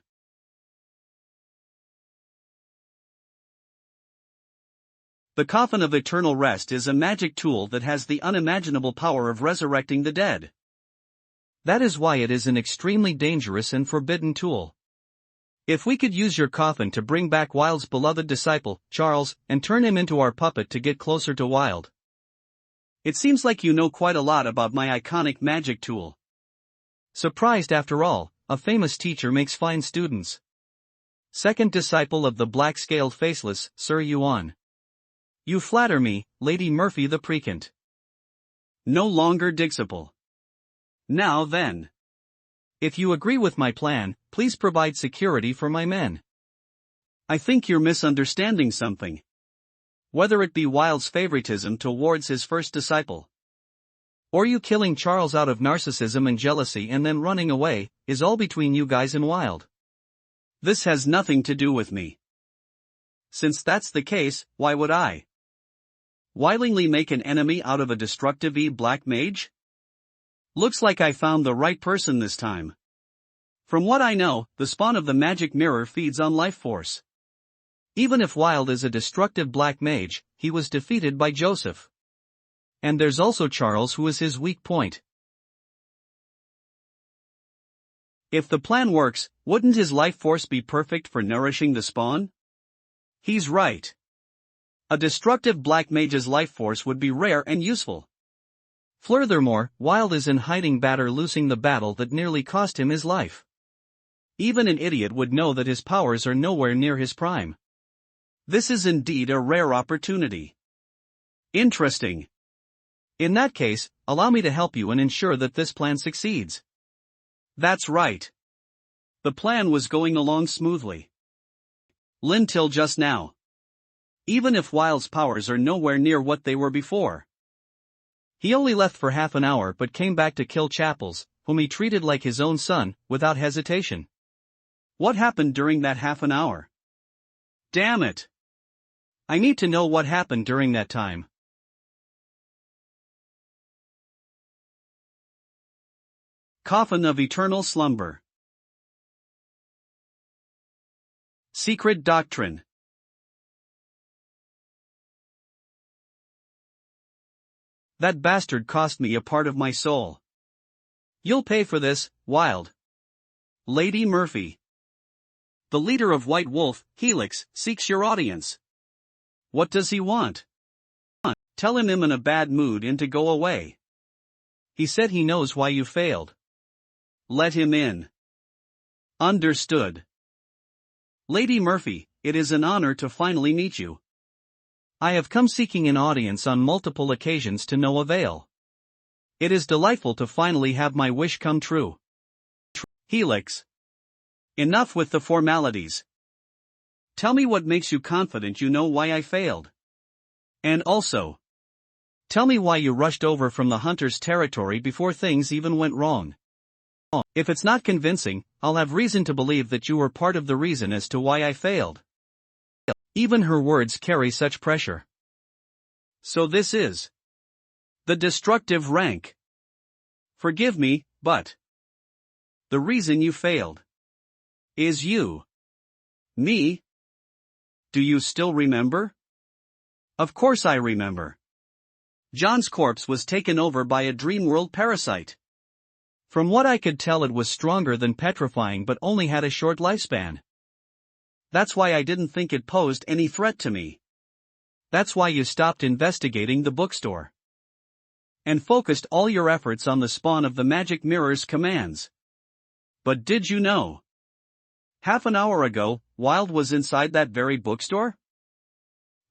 S1: The Coffin of Eternal Rest is a magic tool that has the unimaginable power of resurrecting the dead. That is why it is an extremely dangerous and forbidden tool. If we could use your coffin to bring back Wild's beloved disciple, Charles, and turn him into our puppet to get closer to Wild. It seems like you know quite a lot about my iconic magic tool. Surprised after all, a famous teacher makes fine students. Second disciple of the black-scaled faceless, Sir Yuan. You flatter me, Lady Murphy the Precant. No longer Dixiple. Now then. If you agree with my plan, please provide security for my men. I think you're misunderstanding something. Whether it be Wild's favoritism towards his first disciple, or you killing Charles out of narcissism and jealousy and then running away, is all between you guys and Wild. This has nothing to do with me. Since that's the case, why would I willingly make an enemy out of a destructive black mage? Looks like I found the right person this time. From what I know, the spawn of the magic mirror feeds on life force. Even if Wild is a destructive black mage, he was defeated by Joseph. And there's also Charles, who is his weak point. If the plan works, wouldn't his life force be perfect for nourishing the spawn? He's right. A destructive black mage's life force would be rare and useful. Furthermore, Wild is in hiding batter, losing the battle that nearly cost him his life. Even an idiot would know that his powers are nowhere near his prime. This is indeed a rare opportunity. Interesting. In that case, allow me to help you and ensure that this plan succeeds. That's right. The plan was going along smoothly. Till just now. Even if Wild's powers are nowhere near what they were before. He only left for half an hour but came back to kill Chapels, whom he treated like his own son, without hesitation. What happened during that half an hour? Damn it! I need to know what happened during that time. Coffin of Eternal Slumber. Secret Doctrine. That bastard cost me a part of my soul. You'll pay for this, Wild. Lady Murphy. The leader of White Wolf, Helix, seeks your audience. What does he want? Tell him I'm in a bad mood and to go away.
S2: He said he knows why you failed.
S1: Let him in. Understood. Lady Murphy, it is an honor to finally meet you.
S2: I have come seeking an audience on multiple occasions to no avail. It is delightful to finally have my wish come true.
S1: Helix. Enough with the formalities. Tell me what makes you confident you know why I failed. And also,
S2: tell me why you rushed over from the hunter's territory before things even went wrong. If it's not convincing, I'll have reason to believe that you were part of the reason as to why I failed. Even her words carry such pressure.
S1: So this is the destructive rank. Forgive me, but the reason you failed is you. Me? Do you still remember? Of course I remember. John's corpse was taken over by a dream-world parasite.
S2: From what I could tell, it was stronger than petrifying but only had a short lifespan.
S1: That's why I didn't think it posed any threat to me.
S2: That's why you stopped investigating the bookstore.
S1: And focused all your efforts on the spawn of the magic mirror's commands. But did you know? Half an hour ago, Wild was inside that very bookstore?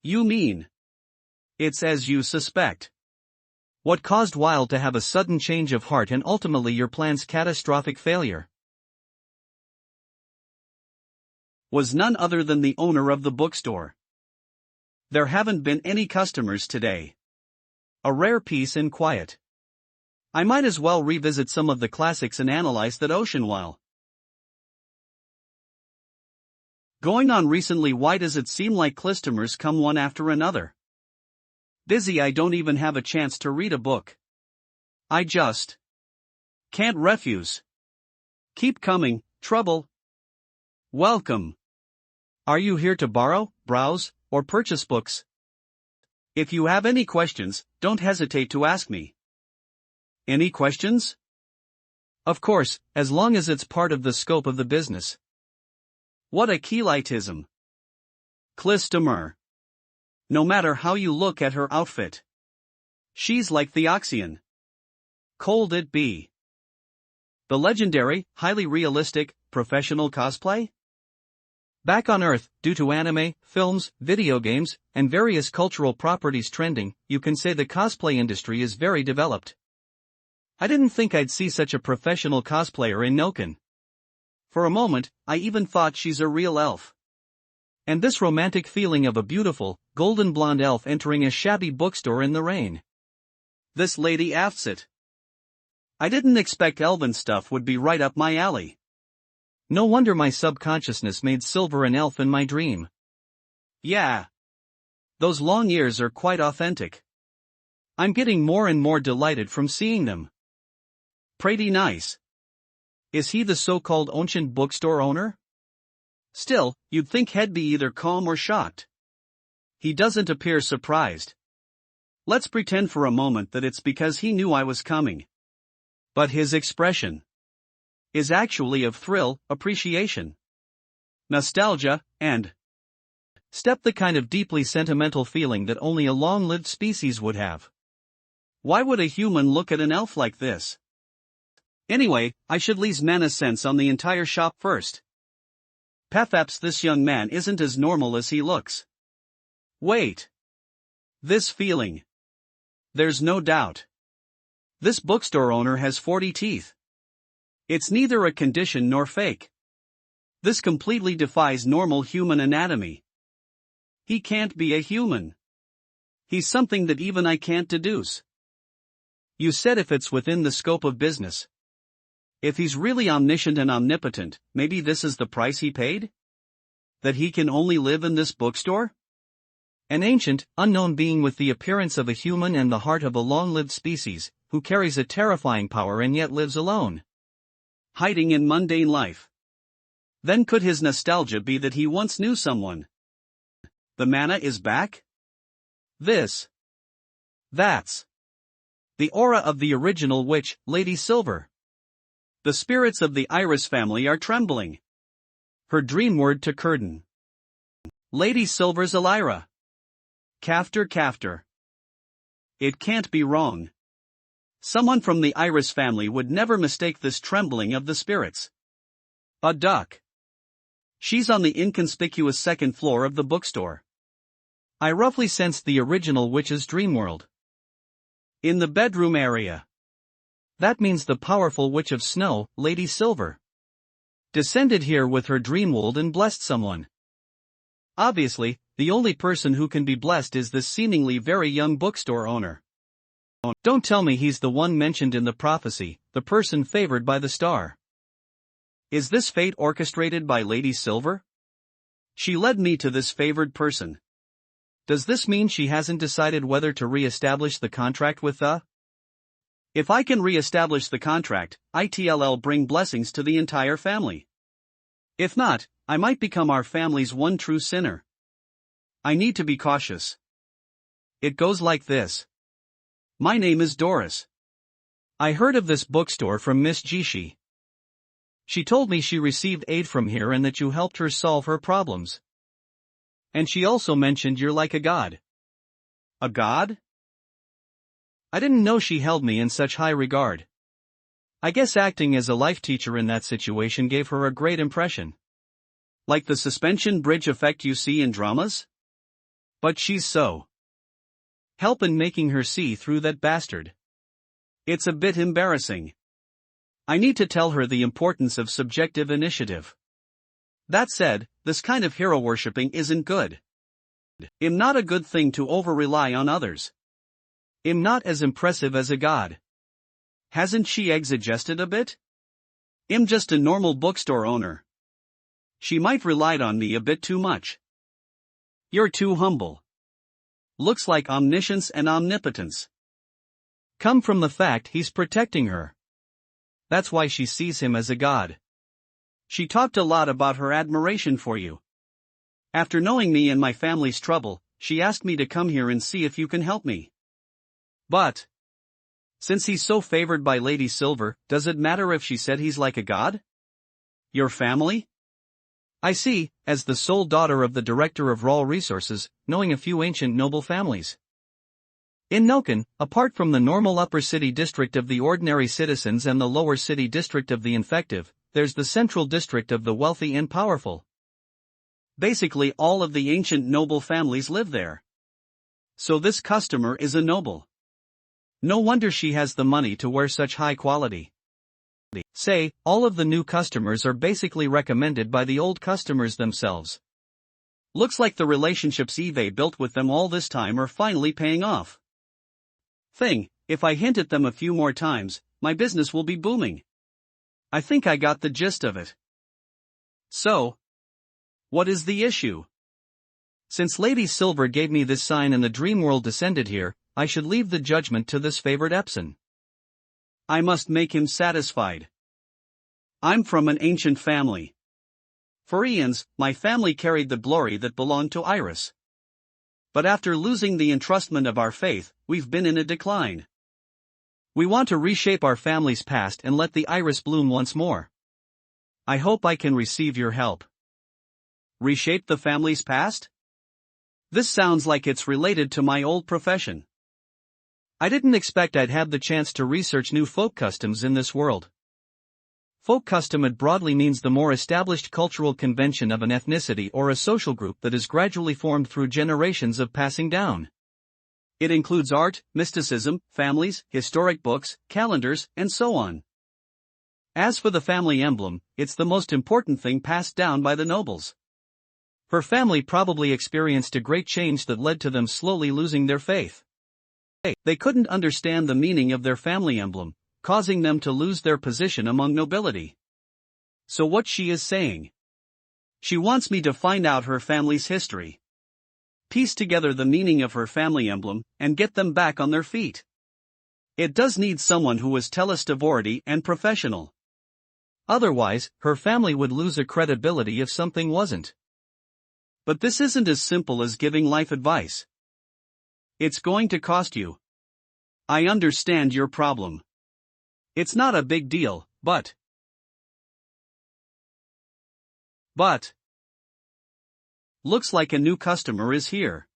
S1: You mean? It's as you suspect.
S2: What caused Wild to have a sudden change of heart and ultimately your plan's catastrophic failure?
S1: Was none other than the owner of the bookstore. There haven't been any customers today. A rare peace and quiet. I might as well revisit some of the classics and analyze that ocean while going on recently. Why does it seem like customers come one after another? Busy, I don't even have a chance to read a book. I just can't refuse. Keep coming, trouble. Welcome.
S2: Are you here to borrow, browse, or purchase books?
S1: If you have any questions, don't hesitate to ask me. Any questions?
S2: Of course, as long as it's part of the scope of the business.
S1: What a Keelitism. Clistomer. No matter how you look at her outfit, she's like the Oxyan. Cold it be. The legendary, highly realistic, professional cosplay?
S2: Back on Earth, due to anime, films, video games, and various cultural properties trending, you can say the cosplay industry is very developed. I didn't think I'd see such a professional cosplayer in Noken.
S1: For a moment, I even thought she's a real elf.
S2: And this romantic feeling of a beautiful, golden blonde elf entering a shabby bookstore in the rain.
S1: This lady afts it. I didn't expect elven stuff would be right up my alley.
S2: No wonder my subconsciousness made Silver an elf in my dream.
S1: Yeah. Those long ears are quite authentic.
S2: I'm getting more and more delighted from seeing them.
S1: Pretty nice. Is he the so-called ancient bookstore owner? Still, you'd think he'd be either calm or shocked. He doesn't appear surprised. Let's pretend for a moment that it's because he knew I was coming. But his expression is actually of thrill, appreciation, nostalgia, and
S2: the kind of deeply sentimental feeling that only a long-lived species would have.
S1: Why would a human look at an elf like this? Anyway, I should lease mana sense on the entire shop first. Perhaps this young man isn't as normal as he looks. Wait. This feeling. There's no doubt. This bookstore owner has 40 teeth. It's neither a condition nor fake. This completely defies normal human anatomy. He can't be a human. He's something that even I can't deduce. You said if it's within the scope of business. If he's really omniscient and omnipotent, maybe this is the price he paid? That he can only live in this bookstore?
S2: An ancient, unknown being with the appearance of a human and the heart of a long-lived species, who carries a terrifying power and yet lives alone.
S1: Hiding in mundane life. Then could his nostalgia be that he once knew someone? The mana is back? That's
S2: The aura of the original witch, Lady Silver.
S1: The spirits of the Iris family are trembling.
S2: Her dream word to Curtain.
S1: Lady Silver's Elira. Cafter. It can't be wrong. Someone from the Iris family would never mistake this trembling of the spirits. A duck. She's on the inconspicuous second floor of the bookstore.
S2: I roughly sensed the original witch's dream world.
S1: In the bedroom area.
S2: That means the powerful witch of snow, Lady Silver, descended here with her dream world and blessed someone. Obviously, the only person who can be blessed is this seemingly very young bookstore owner. Don't tell me he's the one mentioned in the prophecy, the person favored by the star.
S1: Is this fate orchestrated by Lady Silver? She led me to this favored person.
S2: Does this mean she hasn't decided whether to re-establish the contract with the?
S1: If I can re-establish the contract, I'll bring blessings to the entire family. If not, I might become our family's one true sinner. I need to be cautious.
S2: It goes like this.
S1: My name is Doris.
S2: I heard of this bookstore from Miss Jishi. She told me she received aid from here and that you helped her solve her problems. And she also mentioned you're like a god.
S1: A god?
S2: I didn't know she held me in such high regard. I guess acting as a life teacher in that situation gave her a great impression.
S1: Like the suspension bridge effect you see in dramas? But she's so help in making her see through that bastard. It's a bit embarrassing. I need to tell her the importance of subjective initiative. That said, this kind of hero worshipping isn't good. I'm not a good thing to over-rely on others. I'm not as impressive as a god. Hasn't she exagested a bit? I'm just a normal bookstore owner. She might relied on me a bit too much. You're too humble. Looks like omniscience and omnipotence
S2: come from the fact he's protecting her. That's why she sees him as a god.
S1: She talked a lot about her admiration for you. After knowing me and my family's trouble, she asked me to come here and see if you can help me. But since he's so favored by Lady Silver, does it matter if she said he's like a god? Your family?
S2: I see, as the sole daughter of the director of raw resources, knowing a few ancient noble families. In Noken, apart from the normal upper city district of the ordinary citizens and the lower city district of the infective, there's the central district of the wealthy and powerful.
S1: Basically all of the ancient noble families live there. So this customer is a noble. No wonder she has the money to wear such high quality.
S2: Say, all of the new customers are basically recommended by the old customers themselves.
S1: Looks like the relationships Eve built with them all this time are finally paying off. If I hint at them a few more times, my business will be booming. I think I got the gist of it. So, what is the issue?
S2: Since Lady Silver gave me this sign and the dream world descended here, I should leave the judgment to this favored Epson.
S1: I must make him satisfied. I'm from an ancient family. For eons, my family carried the glory that belonged to Iris. But after losing the entrustment of our faith, we've been in a decline. We want to reshape our family's past and let the Iris bloom once more. I hope I can receive your help. Reshape the family's past? This sounds like it's related to my old profession.
S2: I didn't expect I'd have the chance to research new folk customs in this world. Folk custom broadly means the more established cultural convention of an ethnicity or a social group that is gradually formed through generations of passing down.
S1: It includes art, mysticism, families, historic books, calendars, and so on. As for the family emblem, it's the most important thing passed down by the nobles.
S2: Her family probably experienced a great change that led to them slowly losing their faith.
S1: They couldn't understand the meaning of their family emblem, causing them to lose their position among nobility. So what she is saying? She wants me to find out her family's history, piece together the meaning of her family emblem, and get them back on their feet. It does need someone who is telestivority and professional.
S2: Otherwise, her family would lose a credibility if something wasn't.
S1: But this isn't as simple as giving life advice. It's going to cost you. I understand your problem. It's not a big deal, but. Looks like a new customer is here.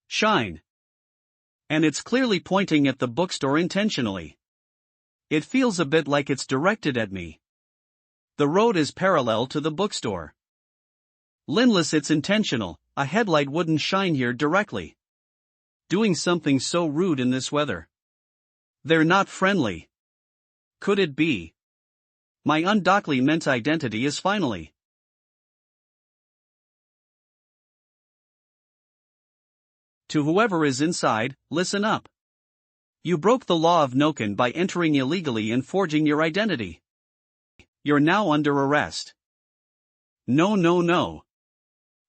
S1: Shine. And it's clearly pointing at the bookstore intentionally. It feels a bit like it's directed at me. The road is parallel to the bookstore. Linless, it's intentional, a headlight wouldn't shine here directly. Doing something so rude in this weather. They're not friendly. Could it be? My undocumented identity is finally. To whoever is inside, listen up. You broke the law of Noken by entering illegally and forging your identity. You're now under arrest. No.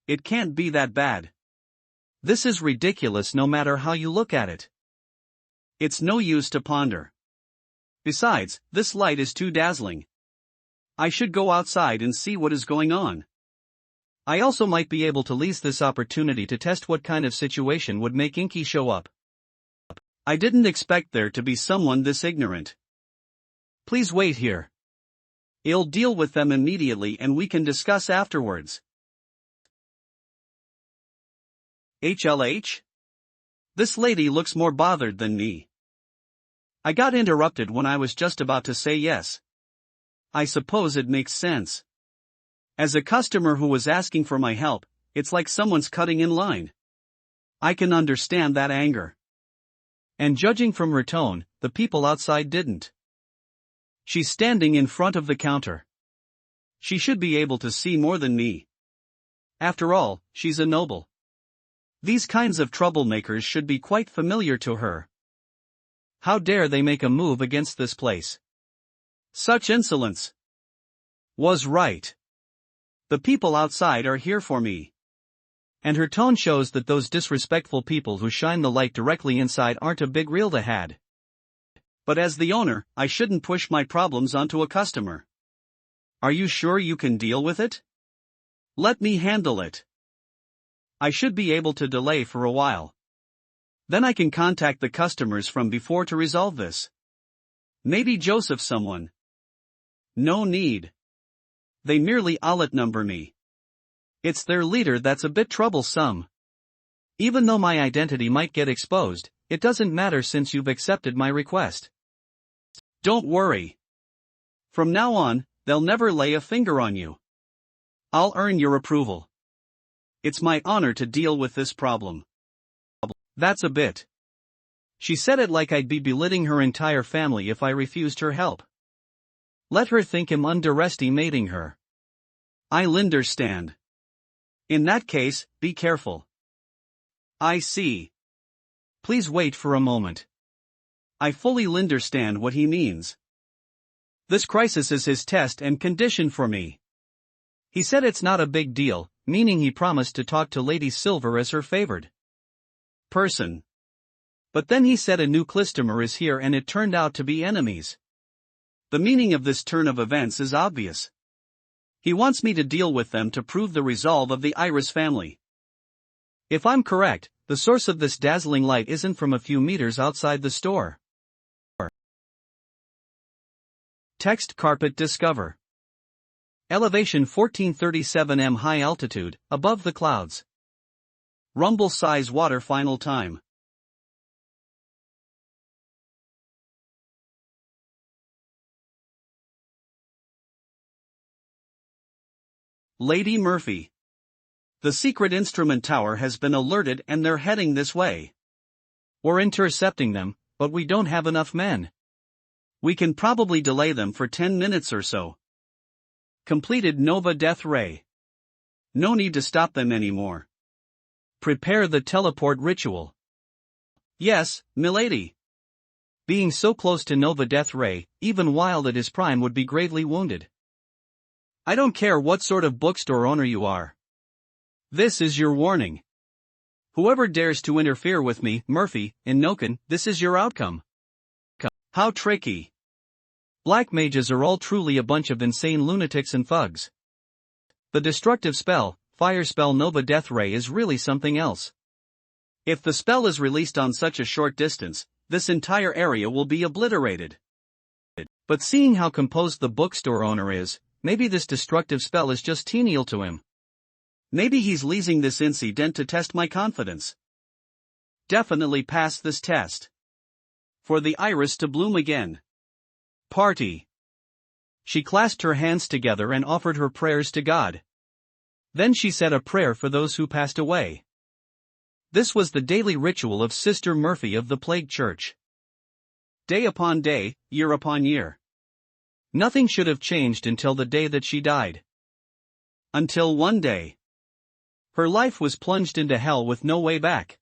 S1: It can't be that bad. This is ridiculous no matter how you look at it. It's no use to ponder. Besides, this light is too dazzling. I should go outside and see what is going on. I also might be able to lease this opportunity to test what kind of situation would make Inky show up. I didn't expect there to be someone this ignorant. Please wait here. I'll deal with them immediately and we can discuss afterwards. HLH? This lady looks more bothered than me. I got interrupted when I was just about to say yes. I suppose it makes sense. As a customer who was asking for my help, it's like someone's cutting in line. I can understand that anger. And judging from her tone, the people outside didn't. She's standing in front of the counter. She should be able to see more than me. After all, she's a noble. These kinds of troublemakers should be quite familiar to her. How dare they make a move against this place? Such insolence. Was right. The people outside are here for me. And her tone shows that those disrespectful people who shine the light directly inside aren't a big deal to had. But as the owner, I shouldn't push my problems onto a customer. Are you sure you can deal with it? Let me handle it. I should be able to delay for a while. Then I can contact the customers from before to resolve this. Maybe Joseph someone. No need. They merely outnumber me. It's their leader that's a bit troublesome. Even though my identity might get exposed, it doesn't matter since you've accepted my request. Don't worry. From now on, they'll never lay a finger on you. I'll earn your approval. It's my honor to deal with this problem. That's a bit. She said it like I'd be belittling her entire family if I refused her help. Let her think I'm underestimating her. I'll understand. In that case, be careful. I see. Please wait for a moment. I fully understand what he means. This crisis is his test and condition for me. He said it's not a big deal, meaning he promised to talk to Lady Silver as her favored person. But then he said a new customer is here and it turned out to be enemies. The meaning of this turn of events is obvious. He wants me to deal with them to prove the resolve of the Iris family. If I'm correct, the source of this dazzling light isn't from a few meters outside the store. Text carpet discover. Elevation 1437 m high altitude, above the clouds. Rumble size water final time. Lady Murphy. The secret instrument tower has been alerted and they're heading this way. We're intercepting them, but we don't have enough men. We can probably delay them for 10 minutes or so. Completed Nova Death Ray. No need to stop them anymore. Prepare the teleport ritual. Yes, milady. Being so close to Nova Death Ray, even while at his prime would be gravely wounded. I don't care what sort of bookstore owner you are. This is your warning. Whoever dares to interfere with me, Murphy, in Noken, this is your outcome. How tricky. Black mages are all truly a bunch of insane lunatics and thugs. The destructive spell, fire spell Nova Death Ray is really something else. If the spell is released on such a short distance, this entire area will be obliterated.
S2: But seeing how composed the bookstore owner is, maybe this destructive spell is just genial to him.
S1: Maybe he's leasing this incident to test my confidence. Definitely pass this test. For the iris to bloom again.
S2: Party. She clasped her hands together and offered her prayers to God. Then she said a prayer for those who passed away. This was the daily ritual of Sister Murphy of the Plague Church.
S1: Day upon day, year upon year.
S2: Nothing should have changed until the day that she died.
S1: Until one day.
S2: Her life was plunged into hell with no way back.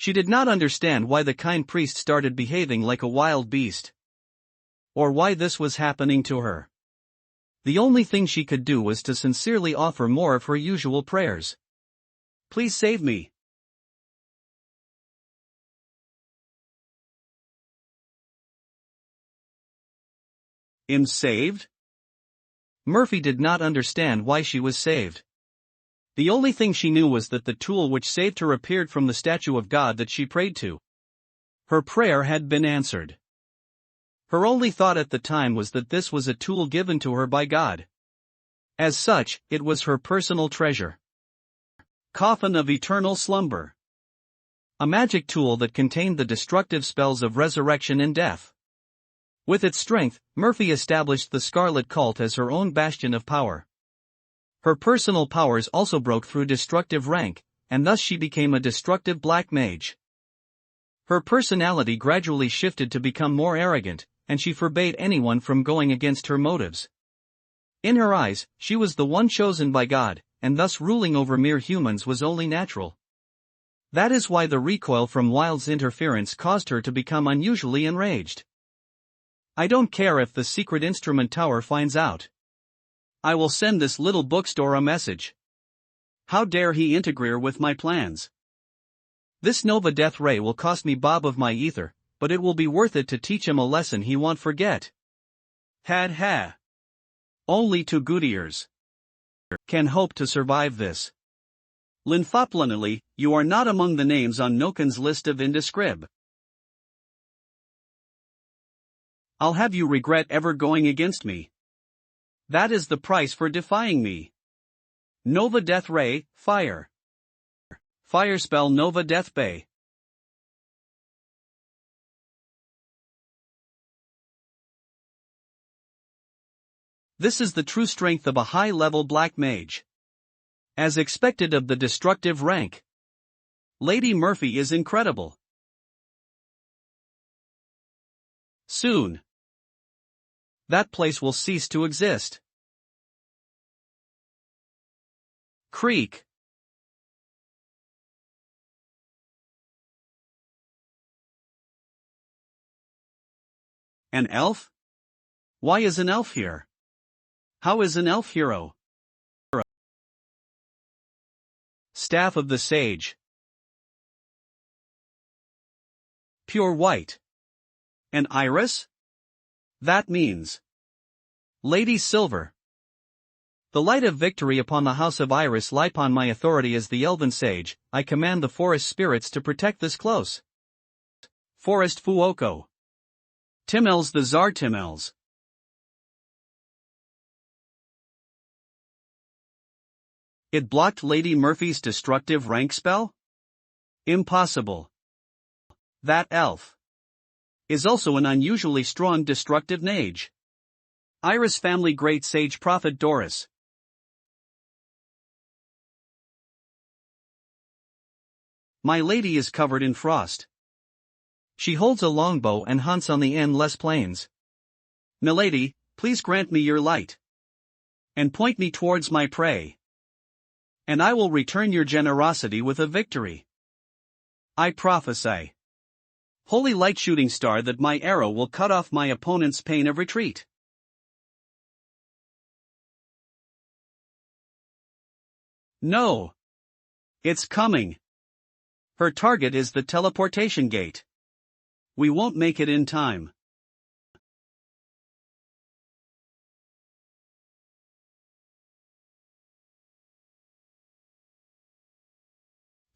S2: She did not understand why the kind priest started behaving like a wild beast. Or why this was happening to her. The only thing she could do was to sincerely offer more of her usual prayers.
S1: Please save me. Am saved?
S2: Murphy did not understand why she was saved. The only thing she knew was that the tool which saved her appeared from the statue of God that she prayed to. Her prayer had been answered. Her only thought at the time was that this was a tool given to her by God. As such, it was her personal treasure.
S1: Coffin of eternal slumber.
S2: A magic tool that contained the destructive spells of resurrection and death. With its strength, Murphy established the Scarlet Cult as her own bastion of power. Her personal powers also broke through destructive rank, and thus she became a destructive black mage. Her personality gradually shifted to become more arrogant, and she forbade anyone from going against her motives. In her eyes, she was the one chosen by God, and thus ruling over mere humans was only natural. That is why the recoil from Wilde's interference caused her to become unusually enraged. I don't care if the secret instrument tower finds out.
S1: I will send this little bookstore a message. How dare he interfere with my plans?
S2: This Nova Death Ray will cost me Bob of my ether, but it will be worth it to teach him a lesson he won't forget.
S1: Had ha. Only two good ears can hope to survive this. Linfoplanily, you are not among the names on Noken's list of indescrib. I'll have you regret ever going against me. That is the price for defying me. Nova Death Ray, fire. Fire spell Nova Death Bay. This is the true strength of a high-level black mage. As expected of the destructive rank. Lady Murphy is incredible. Soon, that place will cease to exist. Creek. An elf? Why is an elf here? How is an elf hero? Staff of the Sage. Pure white. An iris? That means Lady Silver. The light of victory upon the house of Iris lie upon my authority as the elven sage. I command the forest spirits to protect this close. Forest Fuoko. Timmels the Tsar Timmels. It blocked Lady Murphy's destructive rank spell? Impossible. That elf is also an unusually strong destructive mage. Iris family great sage prophet Doris. My lady is covered in frost. She holds a longbow and hunts on the endless plains. Milady, please grant me your light. And point me towards my prey. And I will return your generosity with a victory. I prophesy. Holy light shooting star that my arrow will cut off my opponent's pain of retreat. No. It's coming. Her target is the teleportation gate. We won't make it in time.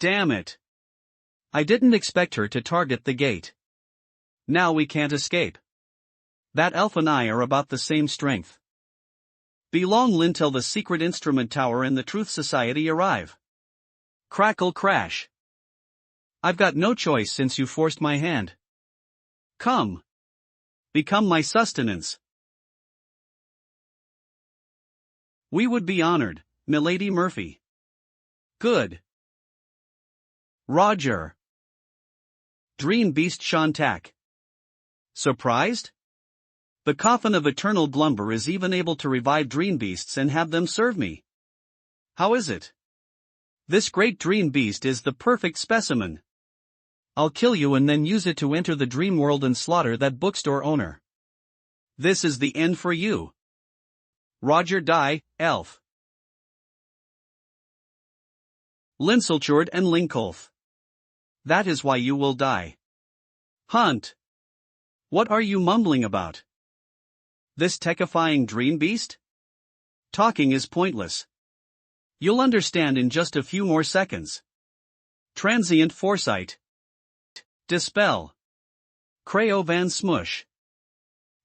S1: Damn it. I didn't expect her to target the gate. Now we can't escape. That elf and I are about the same strength. Be long till the secret instrument tower and the Truth Society arrive. Crackle crash. I've got no choice since you forced my hand. Come. Become my sustenance. We would be honored, Milady Murphy. Good. Roger. Dream Beast Shantak. Surprised? The coffin of eternal Glumber is even able to revive dream beasts and have them serve me. How is it? This great dream beast is the perfect specimen. I'll kill you and then use it to enter the dream world and slaughter that bookstore owner. This is the end for you. Roger die, elf. Linselchord and Linkolf. That is why you will die. Hunt. What are you mumbling about? This techifying dream beast? Talking is pointless. You'll understand in just a few more seconds. Transient foresight. Dispel. Creo Van Smush.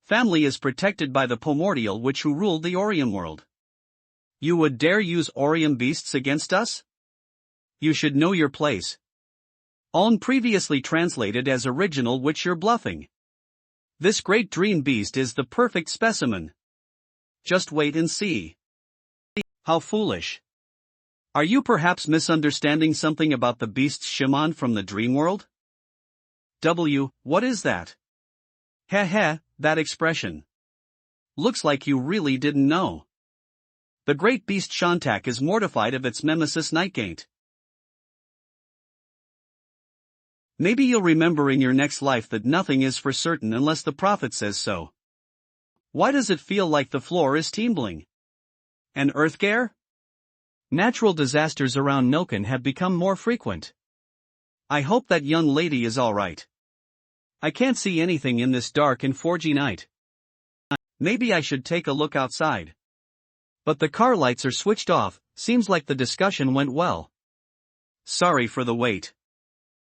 S1: Family is protected by the primordial witch who ruled the Orium world. You would dare use Orium beasts against us? You should know your place. Aln previously translated as original, which you're bluffing. This great dream beast is the perfect specimen. Just wait and see. How foolish. Are you perhaps misunderstanding something about the beast's shaman from the dream world? What is that? Heh, that expression. Looks like you really didn't know. The great beast Shantak is mortified of its nemesis Nightgate. Maybe you'll remember in your next life that nothing is for certain unless the prophet says so. Why does it feel like the floor is trembling? An earthgare? Natural disasters around Noken have become more frequent. I hope that young lady is alright. I can't see anything in this dark and forgy night. Maybe I should take a look outside. But the car lights are switched off, seems like the discussion went well. Sorry for the wait.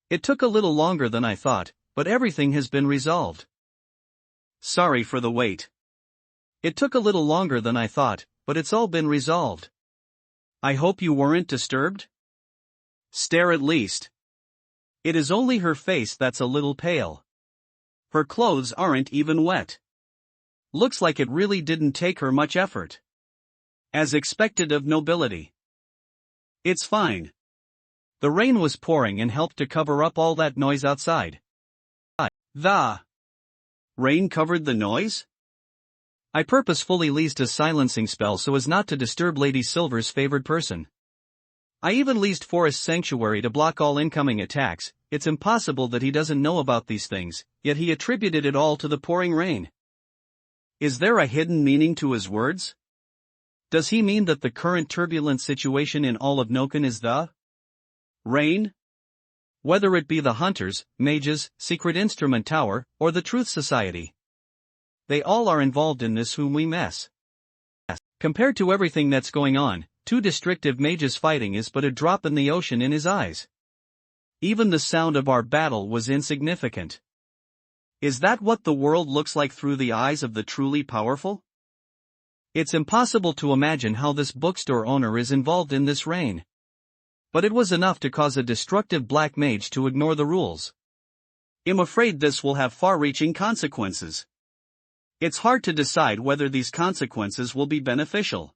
S1: It took a little longer than I thought, but everything has been resolved. Sorry for the wait. It took a little longer than I thought, but it's all been resolved. I hope you weren't disturbed? Stare at least. It is only her face that's a little pale. Her clothes aren't even wet. Looks like it really didn't take her much effort. As expected of nobility. It's fine. The rain was pouring and helped to cover up all that noise outside. The rain covered the noise? I purposefully leased a silencing spell so as not to disturb Lady Silver's favored person. I even leased Forest Sanctuary to block all incoming attacks. It's impossible that he doesn't know about these things, yet he attributed it all to the pouring rain. Is there a hidden meaning to his words? Does he mean that the current turbulent situation in all of Noken is the rain? Whether it be the Hunters, Mages, Secret Instrument Tower, or the Truth Society. They all are involved in this whom we mess. Compared to everything that's going on, two destructive mages fighting is but a drop in the ocean in his eyes. Even the sound of our battle was insignificant. Is that what the world looks like through the eyes of the truly powerful? It's impossible to imagine how this bookstore owner is involved in this reign. But it was enough to cause a destructive black mage to ignore the rules. I'm afraid this will have far-reaching consequences. It's hard to decide whether these consequences will be beneficial.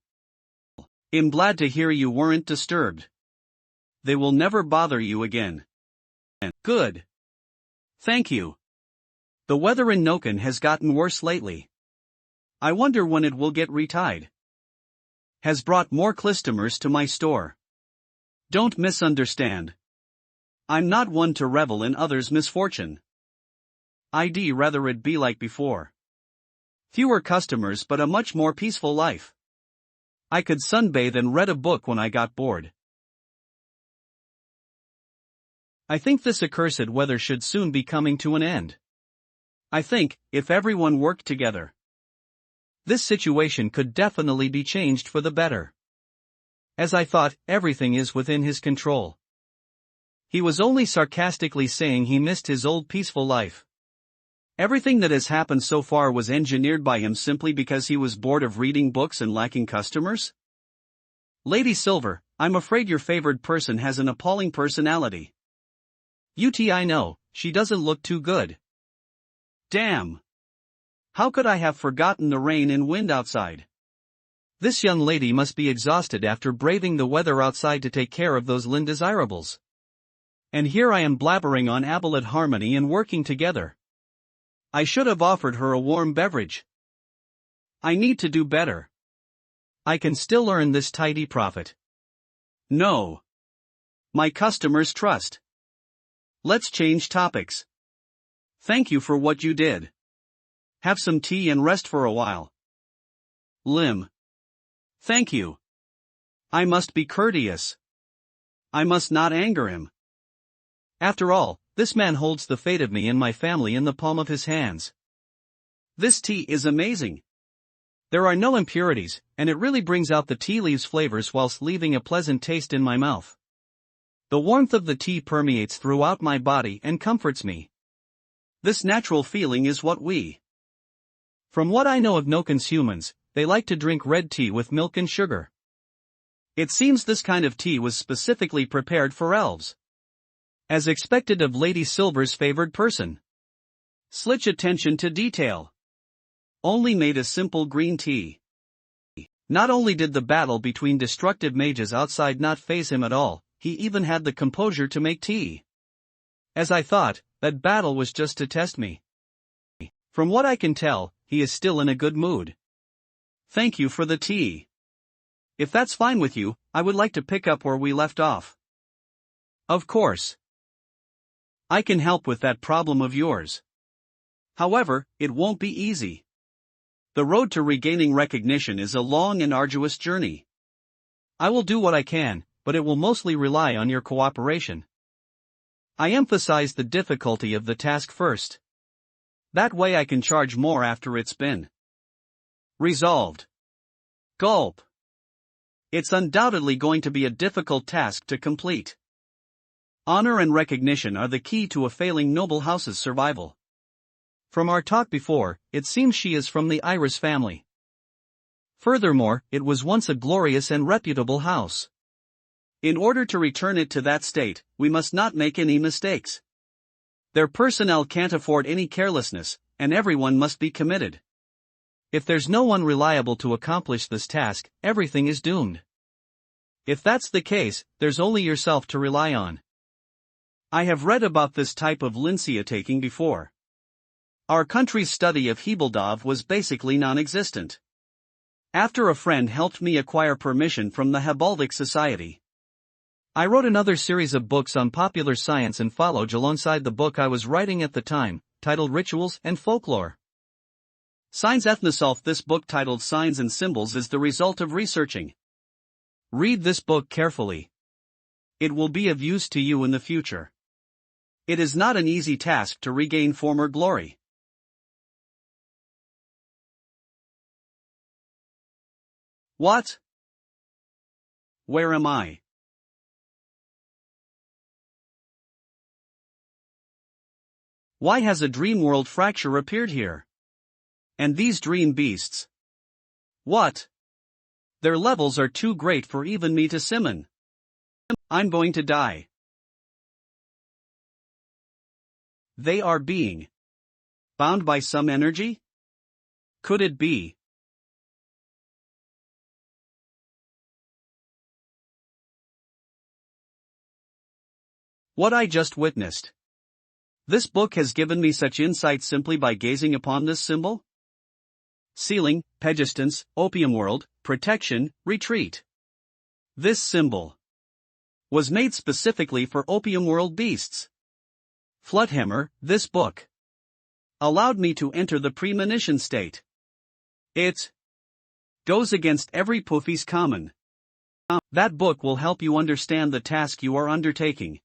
S1: I'm glad to hear you weren't disturbed. They will never bother you again. Good. Thank you. The weather in Noken has gotten worse lately. I wonder when it will get retied. Has brought more customers to my store. Don't misunderstand. I'm not one to revel in others' misfortune. I'd rather it be like before. Fewer customers but a much more peaceful life. I could sunbathe and read a book when I got bored. I think this accursed weather should soon be coming to an end. I think, if everyone worked together, this situation could definitely be changed for the better. As I thought, everything is within his control.
S2: He was only sarcastically saying he missed his old peaceful life.
S1: Everything that has happened so far was engineered by him simply because he was bored of reading books and lacking customers? Lady Silver, I'm afraid your favored person has an appalling personality.
S2: I know, she doesn't look too good.
S1: Damn. How could I have forgotten the rain and wind outside?
S2: This young lady must be exhausted after braving the weather outside to take care of those undesirables. And here I am blabbering on Abilate harmony and working together.
S1: I should have offered her a warm beverage. I need to do better.
S2: I can still earn this tidy profit.
S1: No. My customers trust. Let's change topics. Thank you for what you did. Have some tea and rest for a while. Lim. Thank you. I must be courteous. I must not anger him.
S2: After all, this man holds the fate of me and my family in the palm of his hands.
S1: This tea is amazing.
S2: There are no impurities, and it really brings out the tea leaves flavors whilst leaving a pleasant taste in my mouth. The warmth of the tea permeates throughout my body and comforts me.
S1: This natural feeling is what we.
S2: From what I know of Nokens humans, they like to drink red tea with milk and sugar.
S1: It seems this kind of tea was specifically prepared for elves.
S2: As expected of Lady Silver's favored person.
S1: Such attention to detail. Only made a simple green tea. Not only did the battle between destructive mages outside not faze him at all, he even had the composure to make tea.
S2: As I thought, that battle was just to test me.
S1: From what I can tell, he is still in a good mood. Thank you for the tea. If that's fine with you, I would like to pick up where we left off. Of course. I can help with that problem of yours. However, it won't be easy. The road to regaining recognition is a long and arduous journey.
S2: I will do what I can, but it will mostly rely on your cooperation. I emphasize the difficulty of the task first.
S1: That way I can charge more after it's been resolved. Gulp. It's undoubtedly going to be a difficult task to complete. Honor and recognition are the key to a failing noble house's survival.
S2: From our talk before, it seems she is from the Iris family. Furthermore, it was once a glorious and reputable house.
S1: In order to return it to that state, we must not make any mistakes. Their personnel can't afford any carelessness, and everyone must be committed.
S2: If there's no one reliable to accomplish this task, everything is doomed. If that's the case, there's only yourself to rely on.
S1: I have read about this type of Lincia taking before. Our country's study of Hebeldov was basically non-existent. After a friend helped me acquire permission from the Hebaldic Society.
S2: I wrote another series of books on popular science and followed alongside the book I was writing at the time, titled Rituals and Folklore.
S1: Signs Ethnosolf. This book titled Signs and Symbols is the result of researching.
S2: Read this book carefully.
S1: It will be of use to you in the future. It is not an easy task to regain former glory. What? Where am I? Why has a dream world fracture appeared here? And these dream beasts? What? Their levels are too great for even me to summon. I'm going to die. They are being bound by some energy? Could it be? What I just witnessed. This book has given me such insight simply by gazing upon this symbol. Ceiling, Pegistance, Opium World, Protection, Retreat. This symbol was made specifically for Opium World beasts. Fluthammer, this book allowed me to enter the premonition state. It goes against every Puffy's common. That book will help you understand the task you are undertaking.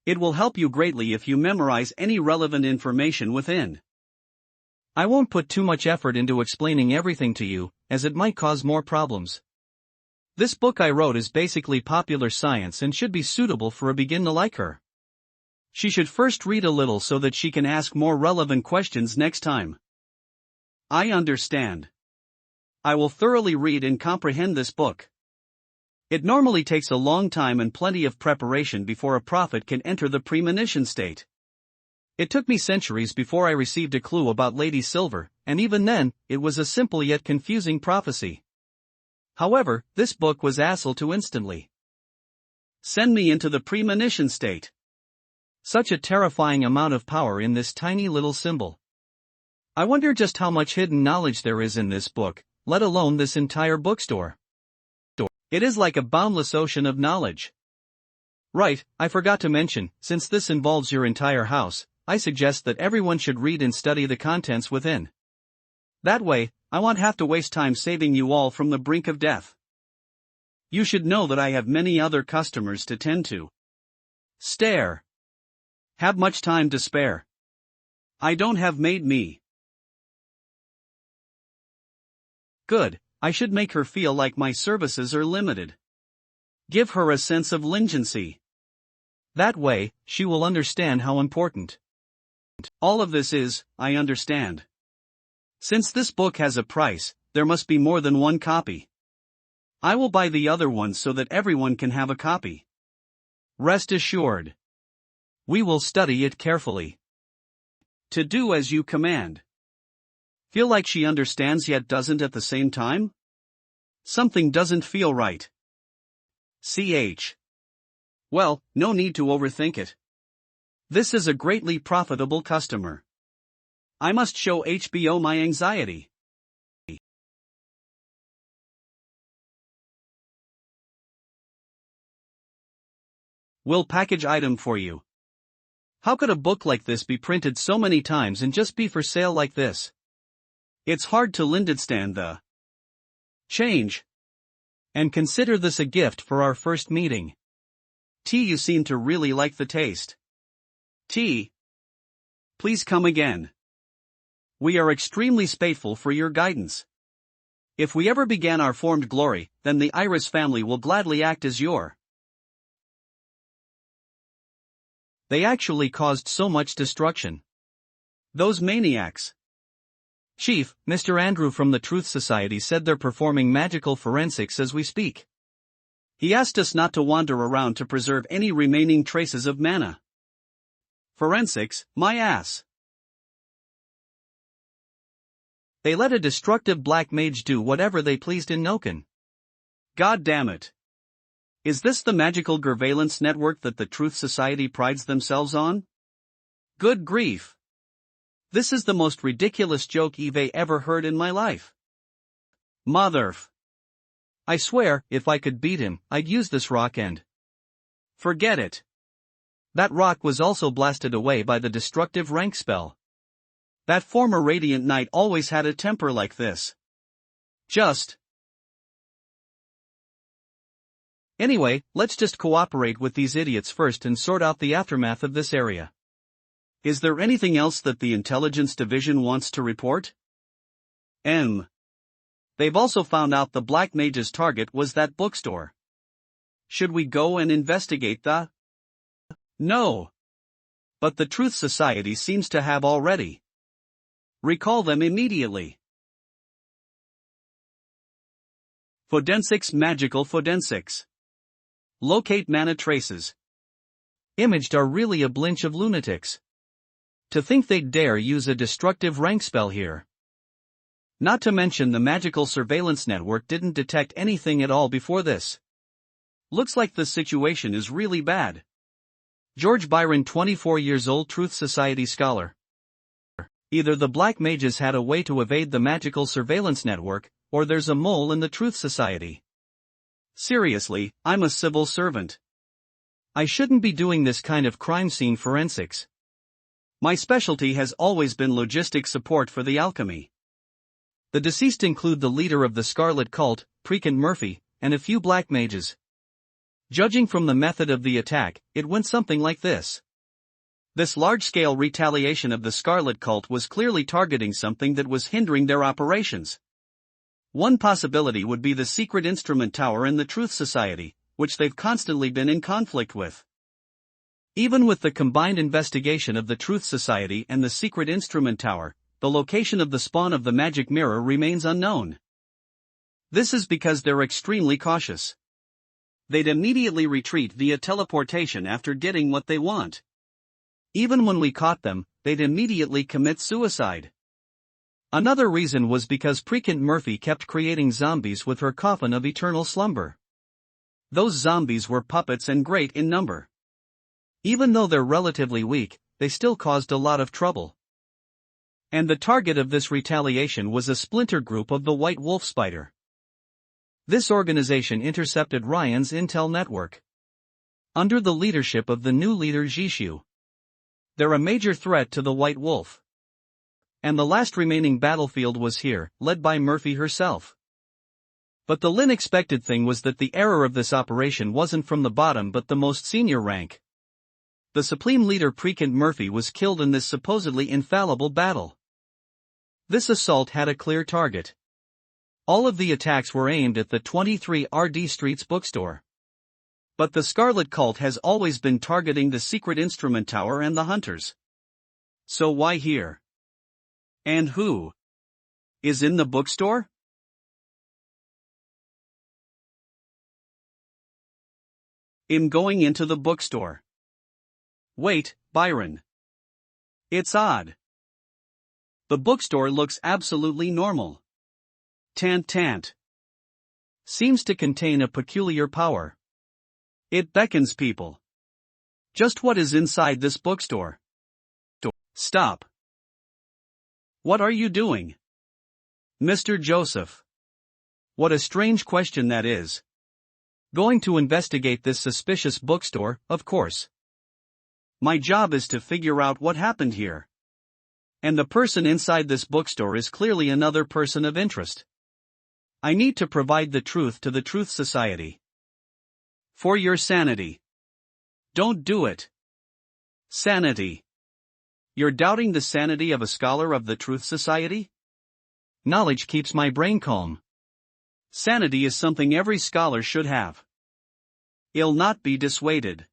S1: It will help you greatly if you memorize any relevant information within.
S2: I won't put too much effort into explaining everything to you, as it might cause more problems. This book I wrote is basically popular science and should be suitable for a beginner like her. She should first read a little so that she can ask more relevant questions next time. I understand. I will thoroughly read and comprehend this book. It normally takes a long time and plenty of preparation before a prophet can enter the premonition state. It took me centuries before I received a clue about Lady Silver, and even then, it was a simple yet confusing prophecy. However, this book was able to instantly send me into the premonition state. Such a terrifying amount of power in this tiny little symbol. I wonder just how much hidden knowledge there is in this book, let alone this entire bookstore. It is like a boundless ocean of knowledge. Right, I forgot to mention, since this involves your entire house, I suggest that everyone should read and study the contents within. That way, I won't have to waste time saving you all from the brink of death. You should know that I have many other customers to tend to. Have much time to spare. I don't have made me. Good, I should make her feel like my services are limited. Give her a sense of leniency. That way, she will understand how important all of this is, I understand. Since this book has a price, there must be more than one copy. I will buy the other one so that everyone can have a copy. Rest assured. We will study it carefully. To do as you command. Feel like she understands yet doesn't at the same time? Something doesn't feel right. Well, no need to overthink it. This is a greatly profitable customer. I must show HBO my anxiety. Will package item for you. How could a book like this be printed so many times and just be for sale like this? It's hard to understand the change. And consider this a gift for our first meeting. You seem to really like the taste. Please come again. We are extremely grateful for your guidance. If we ever began our formed glory, then the Iris family will gladly act as your. They actually caused so much destruction. Those maniacs. Chief, Mr. Andrew from the Truth Society said they're performing magical forensics as we speak. He asked us not to wander around to preserve any remaining traces of mana. Forensics, my ass. They let a destructive black mage do whatever they pleased in Noken. God damn it. Is this the magical surveillance network that the Truth Society prides themselves on? Good grief. This is the most ridiculous joke I've ever heard in my life. Motherf. I swear, if I could beat him, I'd use this rock and. Forget it. That rock was also blasted away by the destructive rank spell. That former Radiant Knight always had a temper like this. Anyway, let's just cooperate with these idiots first and sort out the aftermath of this area. Is there anything else that the Intelligence Division wants to report? They've also found out the Black Mage's target was that bookstore. Should we go and investigate the? No. But the Truth Society seems to have already. Recall them immediately. Forensics, magical forensics. Locate mana traces. Imaged are really a bunch of lunatics. To think they'd dare use a destructive rank spell here. Not to mention the magical surveillance network didn't detect anything at all before this. Looks like the situation is really bad. George Byron, 24 years old, Truth Society scholar. Either the Black Mages had a way to evade the magical surveillance network, or there's a mole in the Truth Society. Seriously, I'm a civil servant. I shouldn't be doing this kind of crime scene forensics. My specialty has always been logistic support for the alchemy. The deceased include the leader of the Scarlet Cult, Precant Murphy, and a few Black Mages. Judging from the method of the attack, it went something like this. This large-scale retaliation of the Scarlet Cult was clearly targeting something that was hindering their operations.
S1: One possibility would be the secret instrument tower and the Truth Society, which they've constantly been in conflict with.
S2: Even with the combined investigation of the Truth Society and the secret instrument tower, the location of the spawn of the magic mirror remains unknown.
S1: This is because they're extremely cautious. They'd immediately retreat via teleportation after getting what they want.
S2: Even when we caught them, they'd immediately commit suicide. Another reason was because Precinct Murphy kept creating zombies with her coffin of eternal slumber.
S1: Those zombies were puppets and great in number.
S2: Even though they're relatively weak, they still caused a lot of trouble. And the target of this retaliation was a splinter group of the White Wolf Spider. This organization intercepted Ryan's intel network. Under the leadership of the new leader Jishu. They're a major threat to the White Wolf. And the last remaining battlefield was here, led by Murphy herself. But the unexpected thing was that the error of this operation wasn't from the bottom but the most senior rank. The supreme leader Precinct Murphy was killed in this supposedly infallible battle. This assault had a clear target. All of the attacks were aimed at the 23 RD Streets bookstore.
S1: But the Scarlet Cult has always been targeting the secret instrument tower and the hunters. So why here? And who is in the bookstore? I'm going into the bookstore. Wait, Byron. It's odd. The bookstore looks absolutely normal. Tant.
S2: Seems to contain a peculiar power.
S1: It beckons people. Just what is inside this bookstore? Stop. What are you doing? Mr. Joseph.
S2: What a strange question that is. Going to investigate this suspicious bookstore, of course.
S1: My job is to figure out what happened here. And the person inside this bookstore is clearly another person of interest. I need to provide the truth to the Truth Society. For your sanity. Don't do it. Sanity. You're doubting the sanity of a scholar of the Truth Society?
S2: Knowledge keeps my brain calm.
S1: Sanity is something every scholar should have. I'll not be dissuaded.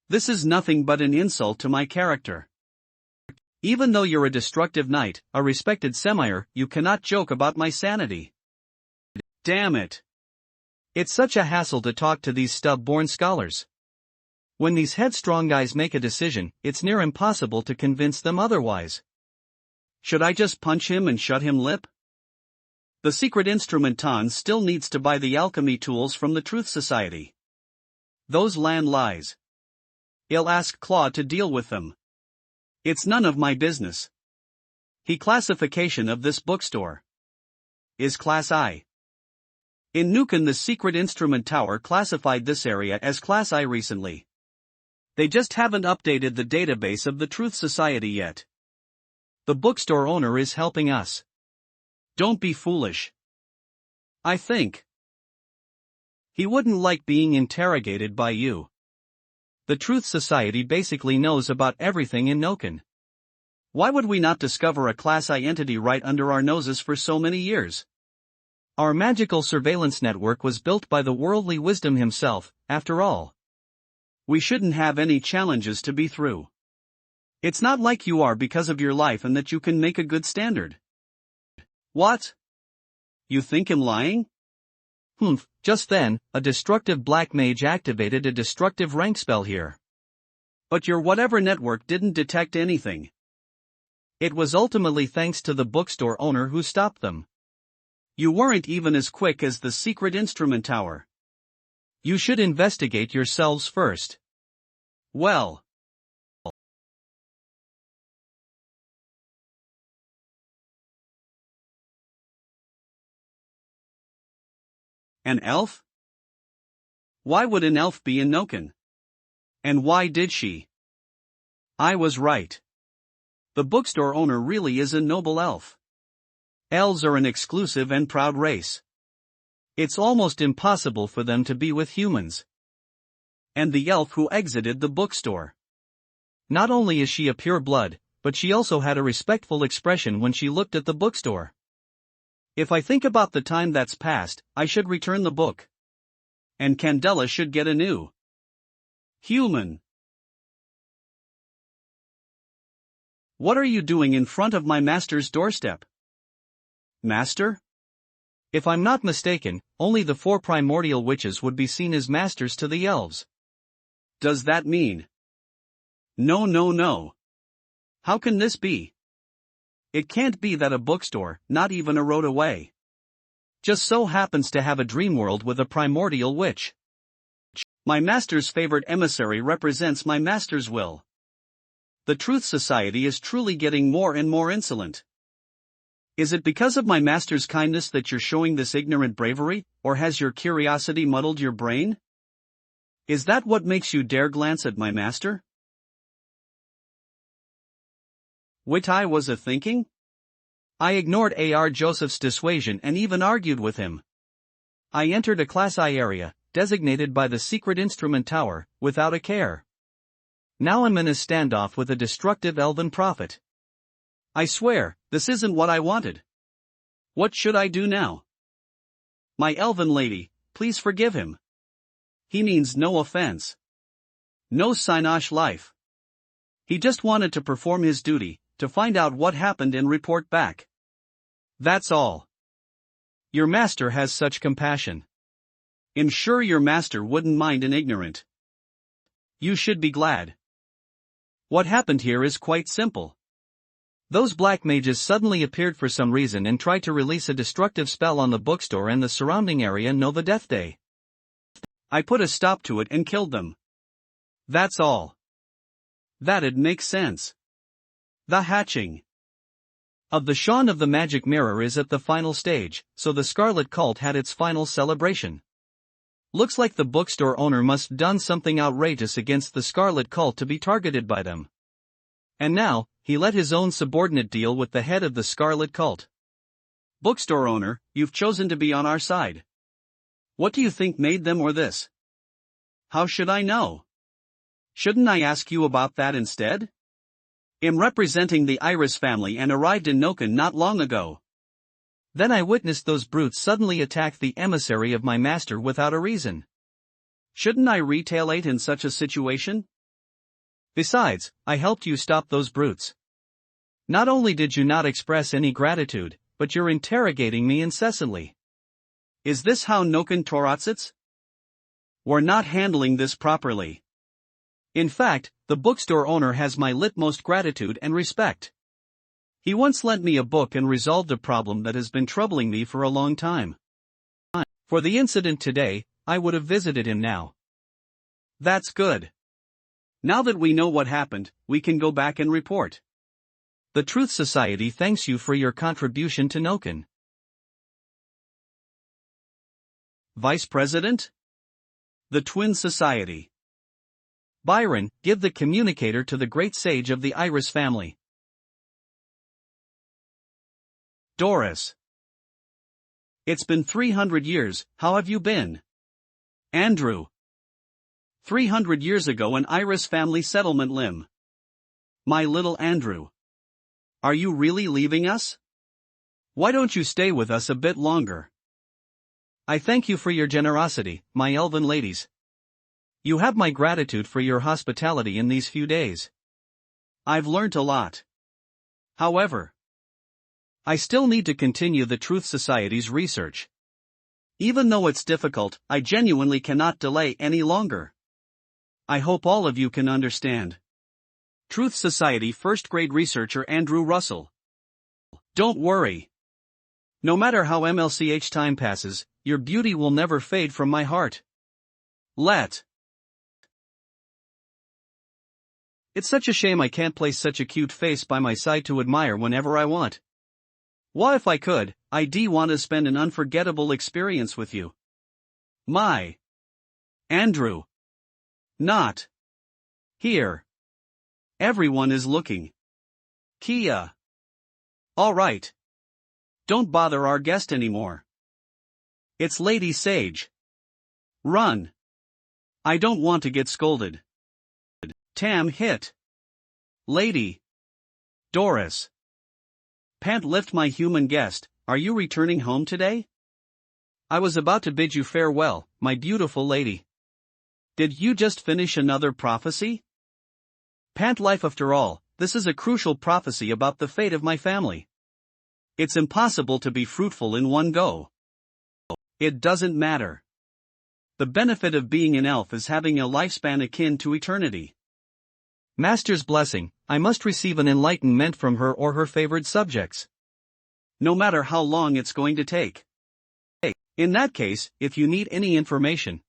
S1: This is nothing but an insult to my character. Even though you're a destructive knight, a respected semire, you cannot joke about my sanity. Damn it.
S2: It's such a hassle to talk to these stub-born scholars. When these headstrong guys make a decision, it's near impossible to convince them otherwise.
S1: Should I just punch him and shut him lip? The secret instrumenton still needs to buy the alchemy tools from the Truth Society. Those land lies. I'll ask Claude to deal with them. It's none of my business. The classification of this bookstore is Class I. In Nukan, the secret instrument tower classified this area as Class I recently. They just haven't updated the database of the Truth Society yet.
S2: The bookstore owner is helping us.
S1: Don't be foolish. I think he wouldn't like being interrogated by you.
S2: The Truth Society basically knows about everything in Noken.
S1: Why would we not discover a Class I entity right under our noses for so many years?
S2: Our magical surveillance network was built by the worldly wisdom himself, after all.
S1: We shouldn't have any challenges to be through. It's not like you are because of your life and that you can make a good standard. What? You think I'm lying?
S2: Just then, a destructive black mage activated a destructive rank spell here.
S1: But your whatever network didn't detect anything.
S2: It was ultimately thanks to the bookstore owner who stopped them.
S1: You weren't even as quick as the secret instrument tower.
S2: You should investigate yourselves first.
S1: Well. An elf? Why would an elf be in Noken? And why did she? I was right. The bookstore owner really is a noble elf. Elves are an exclusive and proud race. It's almost impossible for them to be with humans. And the elf who exited the bookstore.
S2: Not only is she a pure blood, but she also had a respectful expression when she looked at the bookstore.
S1: If I think about the time that's passed, I should return the book. And Candela should get a new human. What are you doing in front of my master's doorstep? Master?
S2: If I'm not mistaken, only the 4 primordial witches would be seen as masters to the elves.
S1: Does that mean? No, no, no. How can this be? It can't be that a bookstore, not even a road away, just so happens to have a dream world with a primordial witch. My master's favorite emissary represents my master's will. The Truth Society is truly getting more and more insolent. Is it because of my master's kindness that you're showing this ignorant bravery, or has your curiosity muddled your brain? Is that what makes you dare glance at my master? What I was a-thinking?
S2: I ignored A.R. Joseph's dissuasion and even argued with him. I entered a Class I area, designated by the secret instrument tower, without a care. Now I'm in a standoff with a destructive elven prophet.
S1: I swear, this isn't what I wanted. What should I do now? My elven lady, please forgive him. He means no offense. No Sinosh life. He just wanted to perform his duty, to find out what happened and report back. That's all.
S2: Your master has such compassion.
S1: I'm sure your master wouldn't mind an ignorant. You should be glad. What happened here is quite simple.
S2: Those black mages suddenly appeared for some reason and tried to release a destructive spell on the bookstore and the surrounding area. Nova Death Day.
S1: I put a stop to it and killed them. That's all. That'd make sense. The hatching
S2: of the Shaun of the Magic Mirror is at the final stage, so the Scarlet Cult had its final celebration. Looks like the bookstore owner must done something outrageous against the Scarlet Cult to be targeted by them. And now, he let his own subordinate deal with the head of the Scarlet Cult.
S1: Bookstore owner, you've chosen to be on our side. What do you think made them or this? How should I know? Shouldn't I ask you about that instead? I'm representing the Iris family and arrived in Noken not long ago.
S2: Then I witnessed those brutes suddenly attack the emissary of my master without a reason.
S1: Shouldn't I retaliate in such a situation?
S2: Besides, I helped you stop those brutes. Not only did you not express any gratitude, but you're interrogating me incessantly.
S1: Is this how Noken Toratsits? We're not handling this properly.
S2: In fact, the bookstore owner has my utmost gratitude and respect.
S1: He once lent me a book and resolved a problem that has been troubling me for a long time.
S2: For the incident today, I would have visited him now.
S1: That's good. Now that we know what happened, we can go back and report.
S2: The Truth Society thanks you for your contribution to Noken.
S1: Vice President? The Twin Society.
S2: Byron, give the communicator to the great sage of the Iris family.
S1: Doris. It's been 300 years, how have you been? Andrew. 300 years ago an Iris family settlement limb. My little Andrew. Are you really leaving us? Why don't you stay with us a bit longer?
S2: I thank you for your generosity, my elven ladies. You have my gratitude for your hospitality in these few days.
S1: I've learnt a lot. However,
S2: I still need to continue the Truth Society's research.
S1: Even though it's difficult, I genuinely cannot delay any longer. I hope all of you can understand. Truth Society first grade researcher Andrew Russell. Don't worry. No matter how MLCH time passes, your beauty will never fade from my heart. It's such a shame I can't place such a cute face by my side to admire whenever I want. Why, if I could, I'd want to spend an unforgettable experience with you. My Andrew. Not here. Everyone is looking. Kia. All right. Don't bother our guest anymore. It's Lady Sage. Run. I don't want to get scolded. Tam hit. Lady Doris. Pant lift my human guest, are you returning home today? I was about to bid you farewell, my beautiful lady. Did you just finish another prophecy? Pant life after all, this is a crucial prophecy about the fate of my family. It's impossible to be fruitful in one go. It doesn't matter. The benefit of being an elf is having a lifespan akin to eternity.
S2: Master's blessing, I must receive an enlightenment from her or her favored subjects.
S1: No matter how long it's going to take. In that case, if you need any information,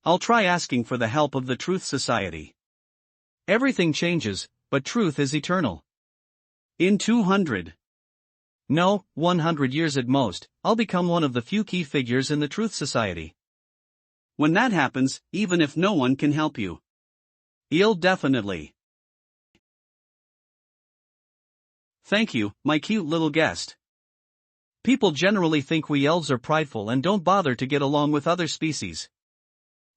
S1: I'll try asking for the help of the Truth Society.
S2: Everything changes, but truth is eternal.
S1: In 200.
S2: No, 100 years at most, I'll become one of the few key figures in the Truth Society.
S1: When that happens, even if no one can help you, you'll definitely. Thank you, my cute little guest.
S2: People generally think we elves are prideful and don't bother to get along with other species.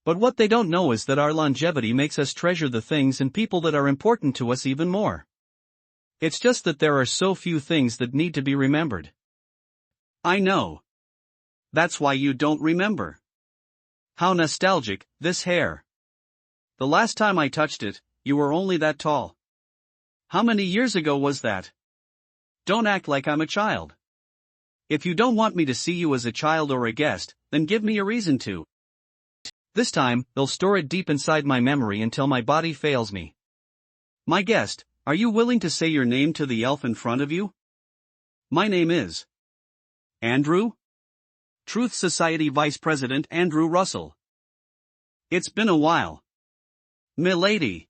S2: But what they don't know is that our longevity makes us treasure the things and people that are important to us even more. It's just that there are so few things that need to be remembered.
S1: I know. That's why you don't remember. How nostalgic, this hair. The last time I touched it, you were only that tall. How many years ago was that? Don't act like I'm a child. If you don't want me to see you as a child or a guest, then give me a reason to.
S2: This time, they'll store it deep inside my memory until my body fails me.
S1: My guest, are you willing to say your name to the elf in front of you? My name is Andrew? Truth Society Vice President Andrew Russell. It's been a while. Milady.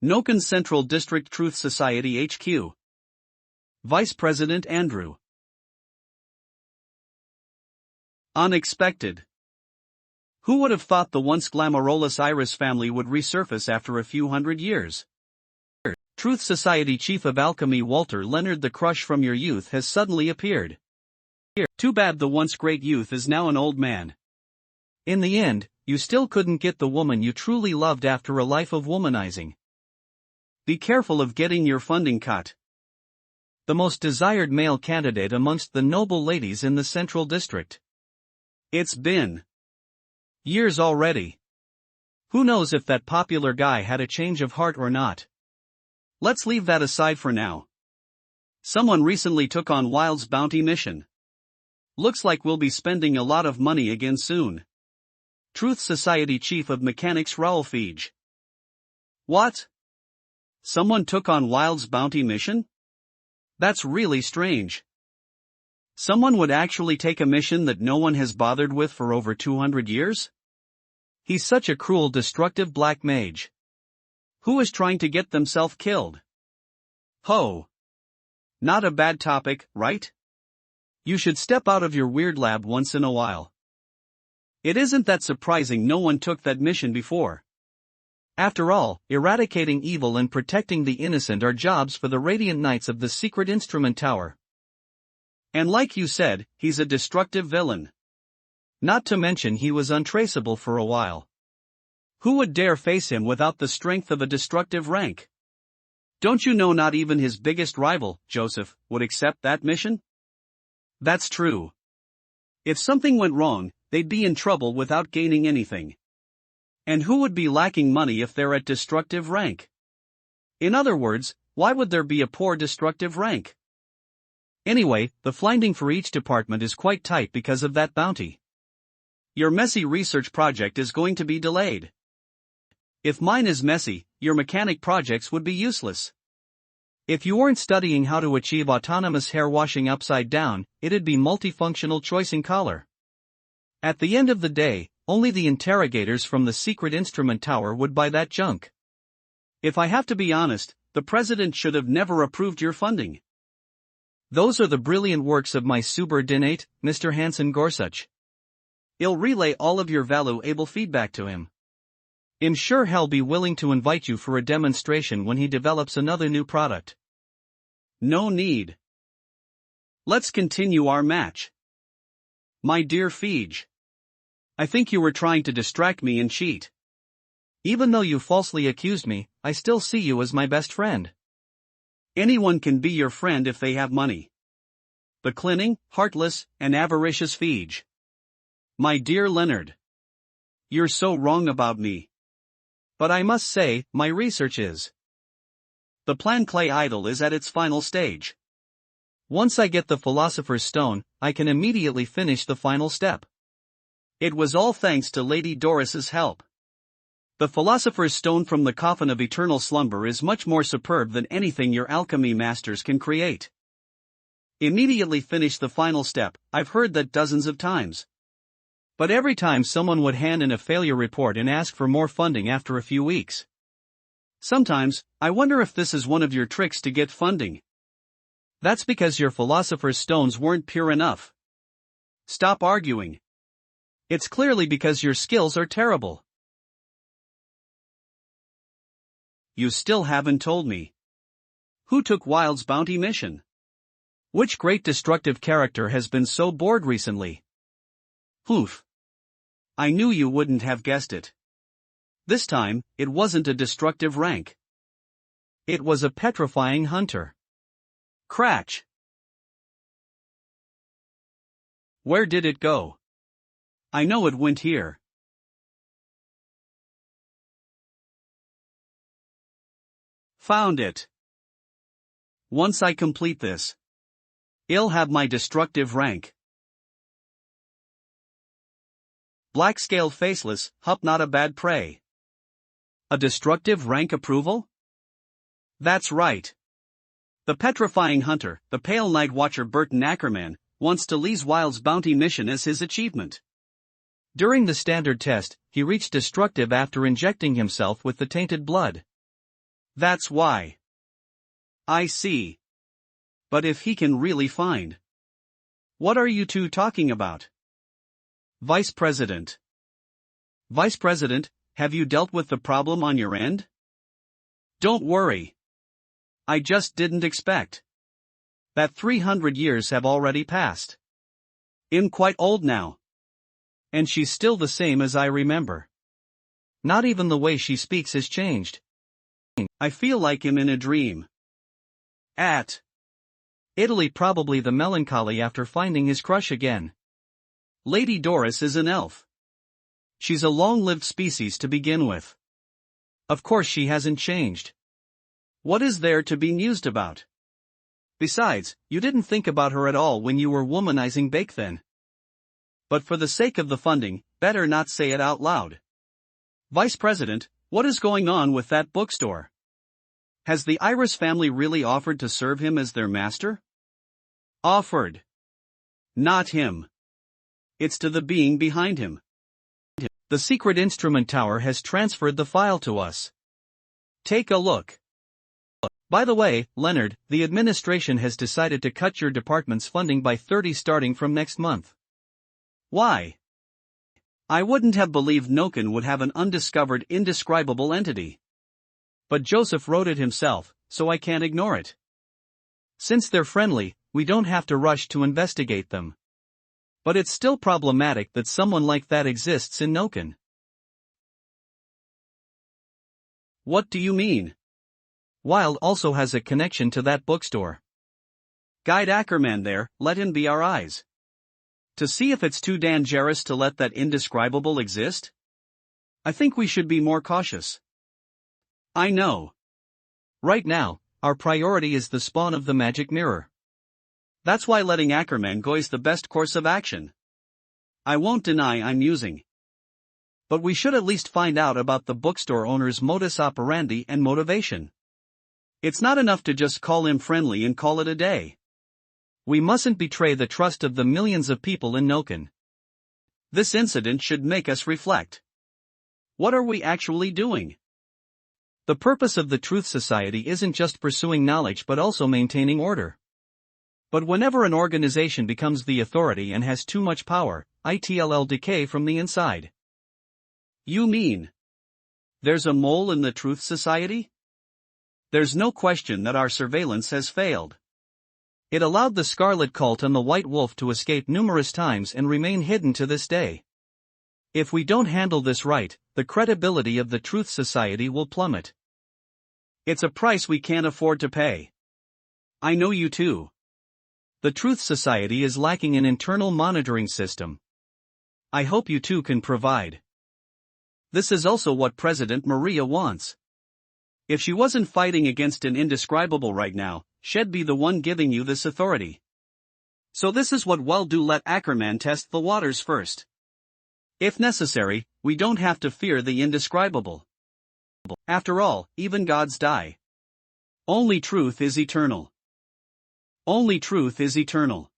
S1: Noken Central District Truth Society HQ. Vice President Andrew. Unexpected. Who would have thought the once glamorous Iris family would resurface after a few hundred years? Truth Society Chief of Alchemy Walter Leonard, the crush from your youth has suddenly appeared. Too bad the once great youth is now an old man.
S2: In the end, you still couldn't get the woman you truly loved after a life of womanizing.
S1: Be careful of getting your funding cut.
S2: The most desired male candidate amongst the noble ladies in the Central District.
S1: It's been
S2: years already. Who knows if that popular guy had a change of heart or not?
S1: Let's leave that aside for now. Someone recently took on Wild's bounty mission. Looks like we'll be spending a lot of money again soon. Truth Society Chief of Mechanics Raoul Feige. What? Someone took on Wild's bounty mission? That's really strange. Someone would actually take a mission that no one has bothered with for over 200 years?
S2: He's such a cruel, destructive black mage.
S1: Who is trying to get themselves killed? Ho! Not a bad topic, right? You should step out of your weird lab once in a while. It isn't that surprising no one took that mission before.
S2: After all, eradicating evil and protecting the innocent are jobs for the Radiant Knights of the Secret Instrument Tower.
S1: And like you said, he's a destructive villain.
S2: Not to mention he was untraceable for a while.
S1: Who would dare face him without the strength of a destructive rank? Don't you know not even his biggest rival, Joseph, would accept that mission? That's true. If something went wrong, they'd be in trouble without gaining anything. And who would be lacking money if they're at destructive rank? In other words, why would there be a poor destructive rank?
S2: Anyway, the funding for each department is quite tight because of that bounty.
S1: Your messy research project is going to be delayed. If mine is messy, your mechanic projects would be useless.
S2: If you weren't studying how to achieve autonomous hair washing upside down, it'd be multifunctional choicing collar. At the end of the day, only the interrogators from the Secret Instrument Tower would buy that junk.
S1: If I have to be honest, the president should have never approved your funding.
S2: Those are the brilliant works of my subordinate, Mr. Hansen Gorsuch.
S1: I'll relay all of your valuable feedback to him.
S2: I'm sure he'll be willing to invite you for a demonstration when he develops another new product.
S1: No need. Let's continue our match. My dear Feige. I think you were trying to distract me and cheat.
S2: Even though you falsely accused me, I still see you as my best friend.
S1: Anyone can be your friend if they have money. The clinging, heartless, and avaricious Feege. My dear Leonard. You're so wrong about me.
S2: But I must say, my research is.
S1: The Plan Clay Idol is at its final stage.
S2: Once I get the Philosopher's Stone, I can immediately finish the final step.
S1: It was all thanks to Lady Doris's help. The Philosopher's Stone from the Coffin of Eternal Slumber is much more superb than anything your alchemy masters can create. Immediately finish the final step, I've heard that dozens of times.
S2: But every time someone would hand in a failure report and ask for more funding after a few weeks.
S1: Sometimes, I wonder if this is one of your tricks to get funding.
S2: That's because your Philosopher's Stones weren't pure enough.
S1: Stop arguing.
S2: It's clearly because your skills are terrible.
S1: You still haven't told me. Who took Wilde's bounty mission?
S2: Which great destructive character has been so bored recently?
S1: Oof. I knew you wouldn't have guessed it. This time, it wasn't a destructive rank.
S2: It was a petrifying hunter.
S1: Cratch. Where did it go? I know it went here. Found it. Once I complete this, I'll have my destructive rank. Black-scaled faceless, hup not a bad prey. A destructive rank approval? That's right. The petrifying hunter, the pale night watcher Burton Ackerman, wants to lease Wilde's bounty mission as his achievement.
S2: During the standard test, he reached destructive after injecting himself with the tainted blood.
S1: That's why. I see. But if he can really find. What are you two talking about? Vice President. Vice President, have you dealt with the problem on your end? Don't worry. I just didn't expect that 300 years have already passed. I'm quite old now.
S2: And she's still the same as I remember. Not even the way she speaks has changed.
S1: I feel like I'm in a dream. At
S2: Italy, probably the melancholy after finding his crush again.
S1: Lady Doris is an elf. She's a long-lived species to begin with.
S2: Of course she hasn't changed.
S1: What is there to be mused about? Besides, you didn't think about her at all when you were womanizing Bake then. But for the sake of the funding, better not say it out loud. Vice President, what is going on with that bookstore? Has the Iris family really offered to serve him as their master? Offered. Not him. It's to the being behind him.
S2: The secret instrument tower has transferred the file to us.
S1: Take a look.
S2: By the way, Leonard, the administration has decided to cut your department's funding by 30 starting from next month.
S1: Why? I wouldn't have believed Noken would have an undiscovered, indescribable entity. But Joseph wrote it himself, so I can't ignore it.
S2: Since they're friendly, we don't have to rush to investigate them. But it's still problematic that someone like that exists in Noken.
S1: What do you mean?
S2: Wilde also has a connection to that bookstore.
S1: Guide Ackerman there, let him be our eyes. To see if it's too dangerous to let that indescribable exist? I think we should be more cautious. I know.
S2: Right now, our priority is the spawn of the magic mirror.
S1: That's why letting Ackerman go is the best course of action. I won't deny I'm musing. But we should at least find out about the bookstore owner's modus operandi and motivation. It's not enough to just call him friendly and call it a day.
S2: We mustn't betray the trust of the millions of people in Noken.
S1: This incident should make us reflect. What are we actually doing?
S2: The purpose of the Truth Society isn't just pursuing knowledge but also maintaining order. But whenever an organization becomes the authority and has too much power, it'll decay from the inside.
S1: You mean there's a mole in the Truth Society? There's no question that our surveillance has failed.
S2: It allowed the Scarlet Cult and the White Wolf to escape numerous times and remain hidden to this day. If we don't handle this right, the credibility of the Truth Society will plummet.
S1: It's a price we can't afford to pay.
S2: I know you too. The Truth Society is lacking an internal monitoring system. I hope you two can provide. This is also what President Maria wants. If she wasn't fighting against an indescribable right now, she'd be the one giving you this authority. So this is what we'll do: let Ackerman test the waters first. If necessary, we don't have to fear the indescribable. After all, even gods die. Only truth is eternal. Only truth is eternal.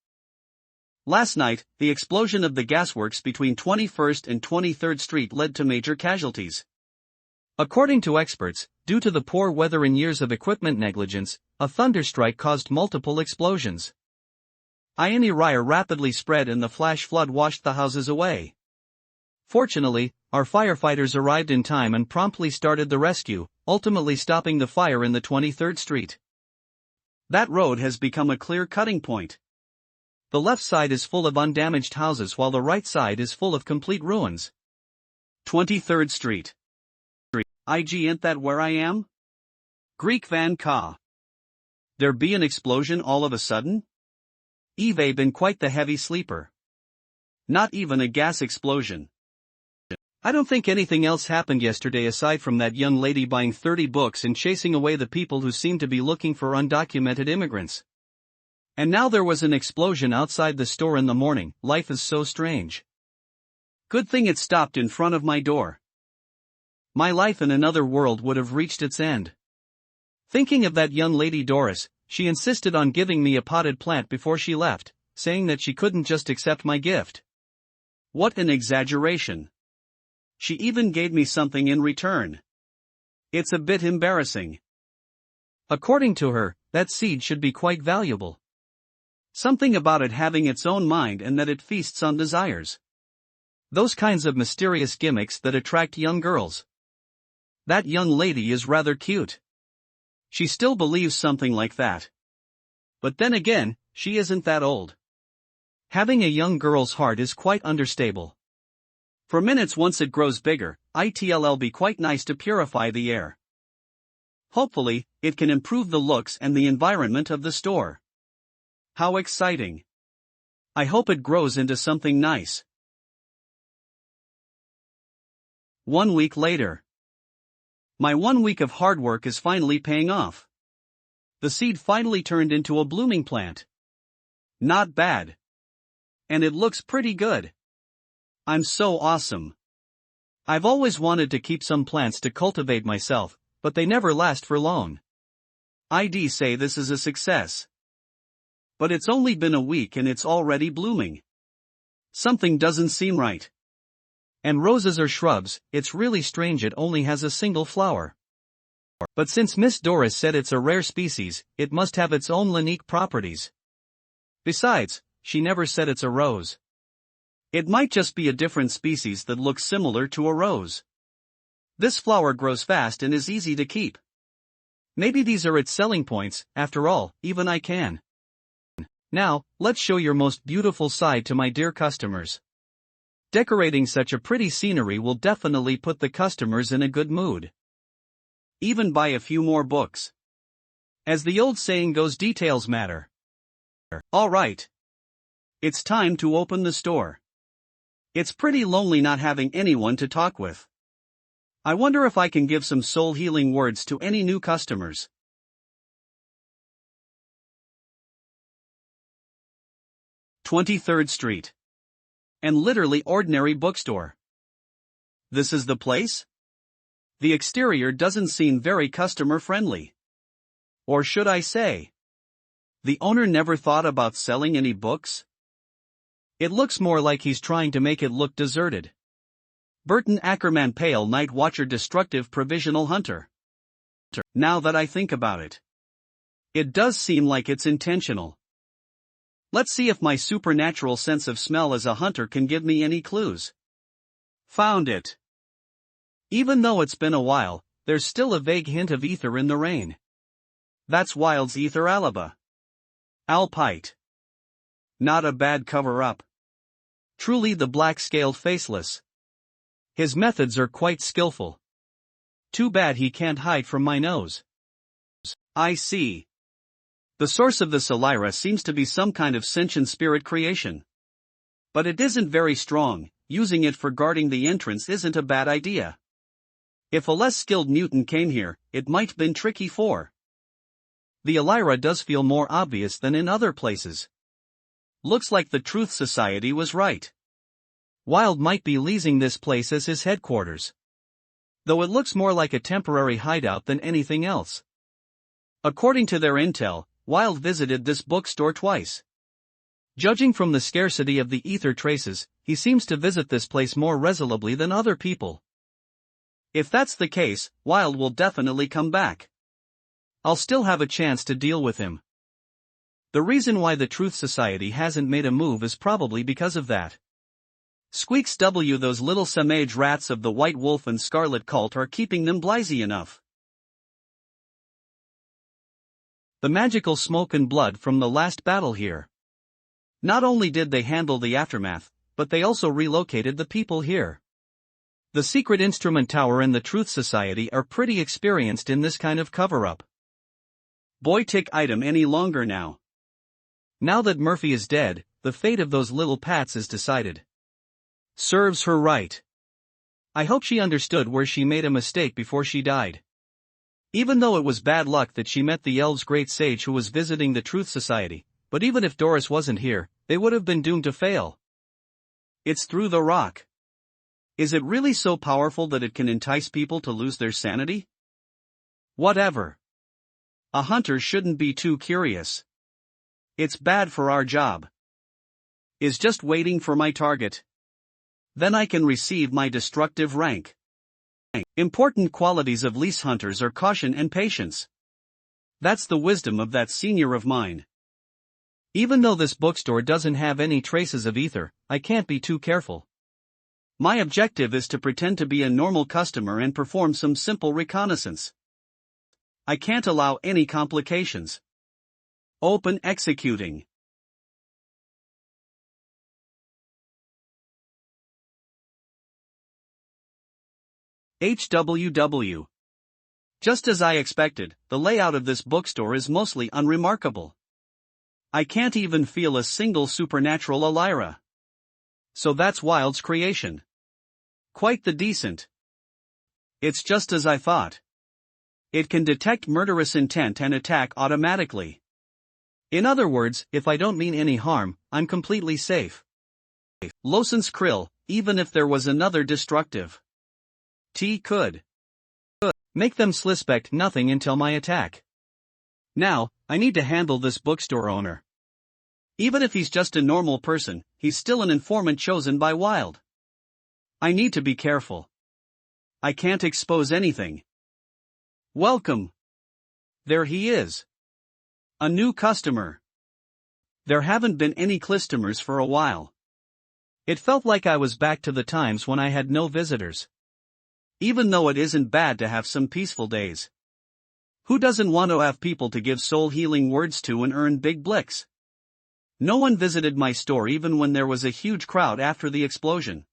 S2: Last night, the explosion of the gasworks between 21st and 23rd Street led to major casualties. According to experts, due to the poor weather and years of equipment negligence, a thunderstrike caused multiple explosions. Ionirire rapidly spread and the flash flood washed the houses away. Fortunately, our firefighters arrived in time and promptly started the rescue, ultimately stopping the fire in the 23rd Street. That road has become a clear cutting point. The left side is full of undamaged houses while the right side is full of complete ruins. 23rd Street. IG, ain't that where I am? Greek Van Ka. There be an explosion all of a sudden? Eve been quite the heavy sleeper. Not even a gas explosion. I don't think anything else happened yesterday aside from that young lady buying 30 books and chasing away the people who seemed to be looking for undocumented immigrants. And now there was an explosion outside the store in the morning. Life is so strange. Good thing it stopped in front of my door. My life in another world would have reached its end. Thinking of that young lady Doris, she insisted on giving me a potted plant before she left, saying that she couldn't just accept my gift. What an exaggeration. She even gave me something in return. It's a bit embarrassing. According to her, that seed should be quite valuable. Something about it having its own mind and that it feasts on desires. Those kinds of mysterious gimmicks that attract young girls. That young lady is rather cute. She still believes something like that. But then again, she isn't that old. Having a young girl's heart is quite understable. For minutes once it grows bigger, it'll be quite nice to purify the air. Hopefully, it can improve the looks and the environment of the store. How exciting. I hope it grows into something nice. 1 week later. My 1 week of hard work is finally paying off. The seed finally turned into a blooming plant. Not bad. And it looks pretty good. I'm so awesome. I've always wanted to keep some plants to cultivate myself, but they never last for long. I'd say this is a success. But it's only been a week and it's already blooming. Something doesn't seem right. And roses are shrubs, it's really strange it only has a single flower. But since Miss Doris said it's a rare species, it must have its own unique properties. Besides, she never said it's a rose. It might just be a different species that looks similar to a rose. This flower grows fast and is easy to keep. Maybe these are its selling points. After all, even I can. Now, let's show your most beautiful side to my dear customers. Decorating such a pretty scenery will definitely put the customers in a good mood. Even buy a few more books. As the old saying goes, details matter. Alright. It's time to open the store. It's pretty lonely not having anyone to talk with. I wonder if I can give some soul-healing words to any new customers. 23rd Street. An literally ordinary bookstore. This is the place? The exterior doesn't seem very customer-friendly. Or should I say, the owner never thought about selling any books? It looks more like he's trying to make it look deserted. Burton Ackerman, Pale Night Watcher, Destructive Provisional Hunter. Now that I think about it, it does seem like it's intentional. Let's see if my supernatural sense of smell as a hunter can give me any clues. Found it. Even though it's been a while, there's still a vague hint of ether in the rain. That's Wilde's Ether Alaba. Alpite. Not a bad cover-up. Truly the black-scaled faceless. His methods are quite skillful. Too bad he can't hide from my nose. I see.
S1: The source of this Elira seems to be some kind of sentient spirit creation. But it isn't very strong, using it for guarding the entrance isn't a bad idea. If a less skilled mutant came here, it might been tricky for. The Elira does feel more obvious than in other places. Looks like the Truth Society was right. Wild might be leasing this place as his headquarters. Though it looks more like a temporary hideout than anything else. According to their intel, Wild visited this bookstore twice. Judging from the scarcity of the ether traces, he seems to visit this place more resolutely than other people. If that's the case, Wild will definitely come back. I'll still have a chance to deal with him. The reason why the Truth Society hasn't made a move is probably because of that. Squeaks W. Those little Samage rats of the White Wolf and Scarlet Cult are keeping them blasé enough. The magical smoke and blood from the last battle here. Not only did they handle the aftermath, but they also relocated the people here. The Secret Instrument Tower and the Truth Society are pretty experienced in this kind of cover-up. Boy tick item any longer now. Now that Murphy is dead, the fate of those little pats is decided. Serves her right. I hope she understood where she made a mistake before she died. Even though it was bad luck that she met the elves' great sage who was visiting the Truth Society, but even if Doris wasn't here, they would have been doomed to fail. It's through the rock. Is it really so powerful that it can entice people to lose their sanity? Whatever. A hunter shouldn't be too curious. It's bad for our job. Is just waiting for my target. Then I can receive my destructive rank. Important qualities of lease hunters are caution and patience. That's the wisdom of that senior of mine. Even though this bookstore doesn't have any traces of ether, I can't be too careful. My objective is to pretend to be a normal customer and perform some simple reconnaissance. I can't allow any complications. Open executing. HWW. Just as I expected, the layout of this bookstore is mostly unremarkable. I can't even feel a single supernatural Elira. So that's Wild's creation. Quite the decent. It's just as I thought. It can detect murderous intent and attack automatically. In other words, if I don't mean any harm, I'm completely safe. Loson's krill, even if there was another destructive T could make them suspect nothing until my attack. Now, I need to handle this bookstore owner. Even if he's just a normal person, he's still an informant chosen by Wild. I need to be careful. I can't expose anything. Welcome. There he is. A new customer. There haven't been any customers for a while. It felt like I was back to the times when I had no visitors. Even though it isn't bad to have some peaceful days. Who doesn't want to have people to give soul-healing words to and earn big blicks? No one visited my store even when there was a huge crowd after the explosion.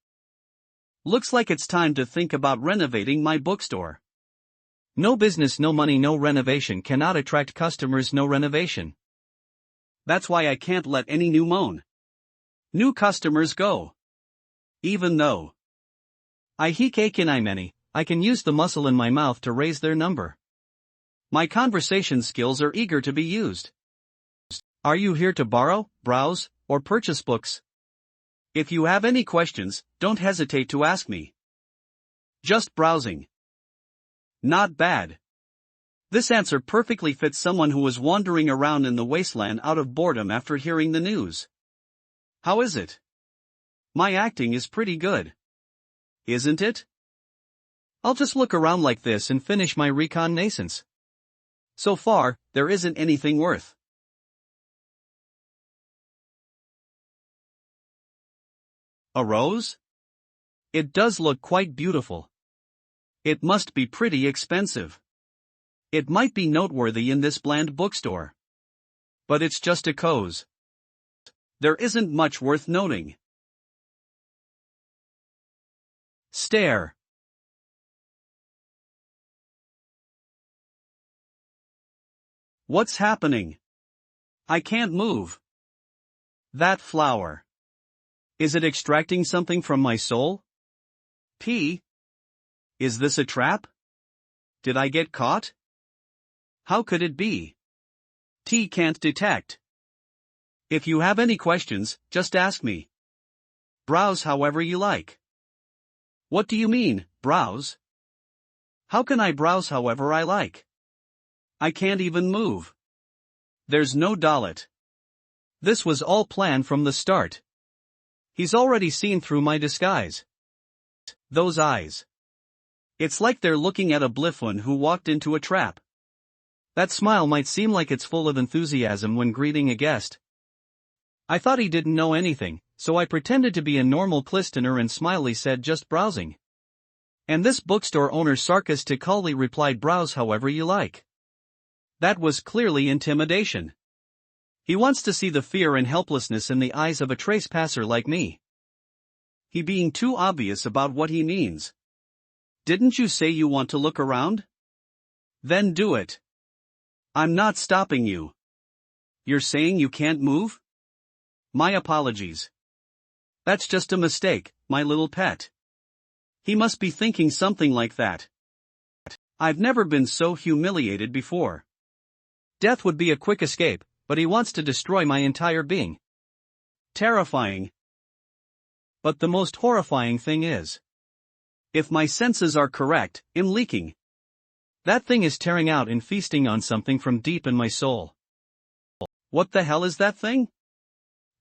S1: Looks like it's time to think about renovating my bookstore. No business, no money, no renovation cannot attract customers, no renovation. That's why I can't let any new customers go. Even though I can use the muscle in my mouth to raise their number. My conversation skills are eager to be used. Are you here to borrow, browse, or purchase books? If you have any questions, don't hesitate to ask me. Just browsing. Not bad. This answer perfectly fits someone who was wandering around in the wasteland out of boredom after hearing the news. How is it? My acting is pretty good. Isn't it? I'll just look around like this and finish my reconnaissance. So far, there isn't anything worth. A rose? It does look quite beautiful. It must be pretty expensive. It might be noteworthy in this bland bookstore. But it's just a coz. There isn't much worth noting. Stare. What's happening? I can't move. That flower. Is it extracting something from my soul? P. Is this a trap? Did I get caught? How could it be? T can't detect. If you have any questions, just ask me. Browse however you like. What do you mean, browse? How can I browse however I like? I can't even move. There's no dollet. This was all planned from the start. He's already seen through my disguise. Those eyes. It's like they're looking at a bliffon who walked into a trap. That smile might seem like it's full of enthusiasm when greeting a guest. I thought he didn't know anything, so I pretended to be a normal listener and smiley said just browsing. And this bookstore owner sarcastically replied browse however you like. That was clearly intimidation. He wants to see the fear and helplessness in the eyes of a trespasser like me. He being too obvious about what he means. Didn't you say you want to look around? Then do it. I'm not stopping you. You're saying you can't move? My apologies. That's just a mistake, my little pet. He must be thinking something like that. I've never been so humiliated before. Death would be a quick escape, but he wants to destroy my entire being. Terrifying. But the most horrifying thing is, if my senses are correct, I'm leaking. That thing is tearing out and feasting on something from deep in my soul. What the hell is that thing?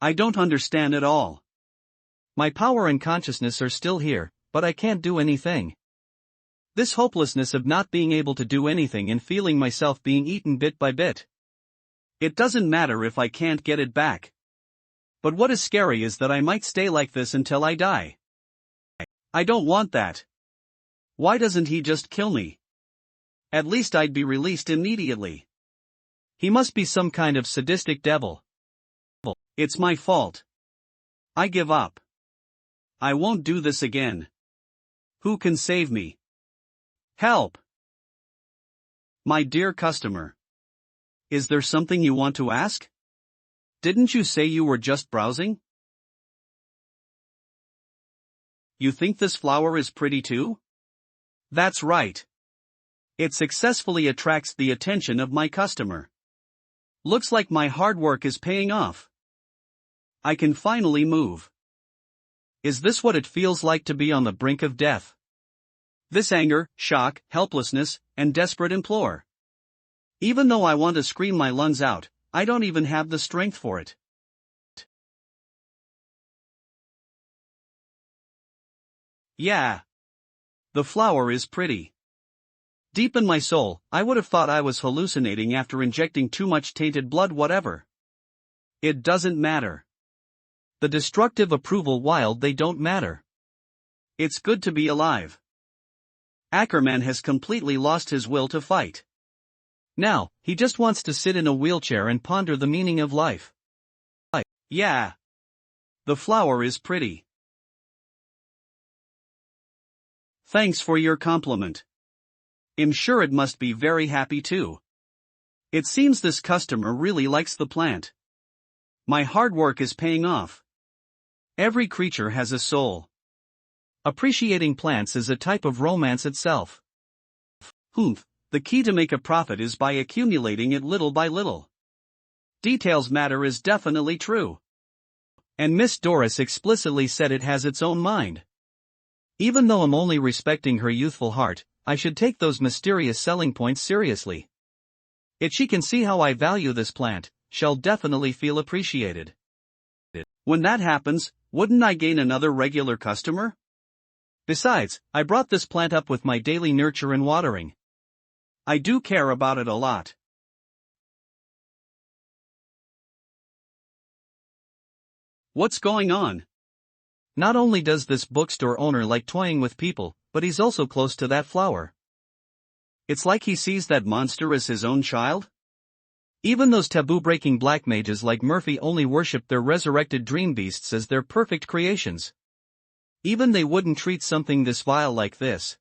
S1: I don't understand at all. My power and consciousness are still here, but I can't do anything. This hopelessness of not being able to do anything and feeling myself being eaten bit by bit. It doesn't matter if I can't get it back. But what is scary is that I might stay like this until I die. I don't want that. Why doesn't he just kill me? At least I'd be released immediately. He must be some kind of sadistic devil. It's my fault. I give up. I won't do this again. Who can save me? Help! My dear customer. Is there something you want to ask? Didn't you say you were just browsing? You think this flower is pretty too? That's right. It successfully attracts the attention of my customer. Looks like my hard work is paying off. I can finally move. Is this what it feels like to be on the brink of death? This anger, shock, helplessness, and desperate implore. Even though I want to scream my lungs out, I don't even have the strength for it. Yeah. The flower is pretty. Deep in my soul, I would have thought I was hallucinating after injecting too much tainted blood whatever. It doesn't matter. The destructive approval while they don't matter. It's good to be alive. Ackerman has completely lost his will to fight. Now, he just wants to sit in a wheelchair and ponder the meaning of life. Yeah. The flower is pretty. Thanks for your compliment. I'm sure it must be very happy too. It seems this customer really likes the plant. My hard work is paying off. Every creature has a soul. Appreciating plants is a type of romance itself. The key to make a profit is by accumulating it little by little. Details matter is definitely true. And Miss Doris explicitly said it has its own mind. Even though I'm only respecting her youthful heart, I should take those mysterious selling points seriously. If she can see how I value this plant, she'll definitely feel appreciated. When that happens, wouldn't I gain another regular customer? Besides, I brought this plant up with my daily nurture and watering. I do care about it a lot. What's going on? Not only does this bookstore owner like toying with people, but he's also close to that flower. It's like he sees that monster as his own child? Even those taboo-breaking black mages like Murphy only worship their resurrected dream beasts as their perfect creations. Even they wouldn't treat something this vile like this.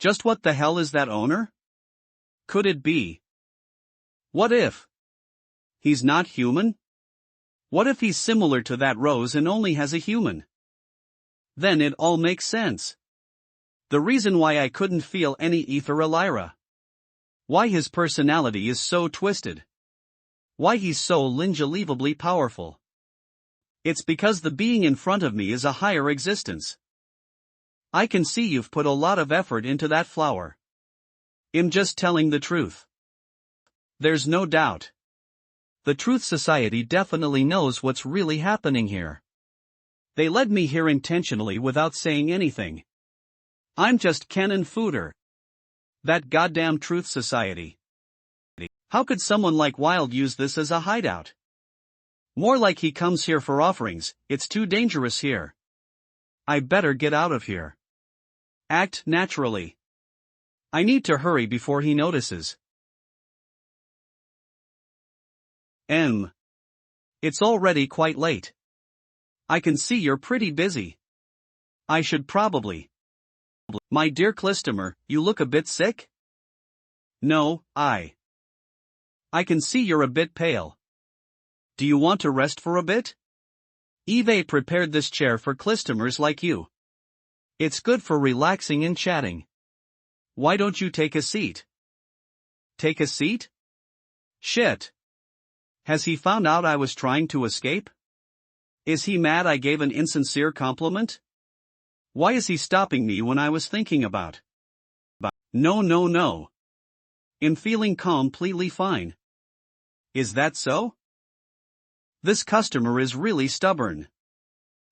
S1: Just what the hell is that owner? Could it be? What if He's not human? What if he's similar to that rose and only has a human? Then it all makes sense. The reason why I couldn't feel any ether lyra. Why his personality is so twisted. Why he's so unbelievably powerful. It's because the being in front of me is a higher existence. I can see you've put a lot of effort into that flower. I'm just telling the truth. There's no doubt.
S2: The Truth Society definitely knows what's really happening here.
S1: They led me here intentionally without saying anything. I'm just cannon fodder. That goddamn Truth Society. How could someone like Wild use this as a hideout? More like he comes here for offerings. It's too dangerous here. I better get out of here. Act naturally. I need to hurry before he notices. It's already quite late. I can see you're pretty busy. I should probably. My dear Clistomer, you look a bit sick? No, I can see you're a bit pale. Do you want to rest for a bit? Eve prepared this chair for Clistomers like you. It's good for relaxing and chatting. Why don't you take a seat? Take a seat? Shit. Has he found out I was trying to escape? Is he mad I gave an insincere compliment? Why is he stopping me when I was thinking about? No. I'm feeling completely fine. Is that so? This customer is really stubborn.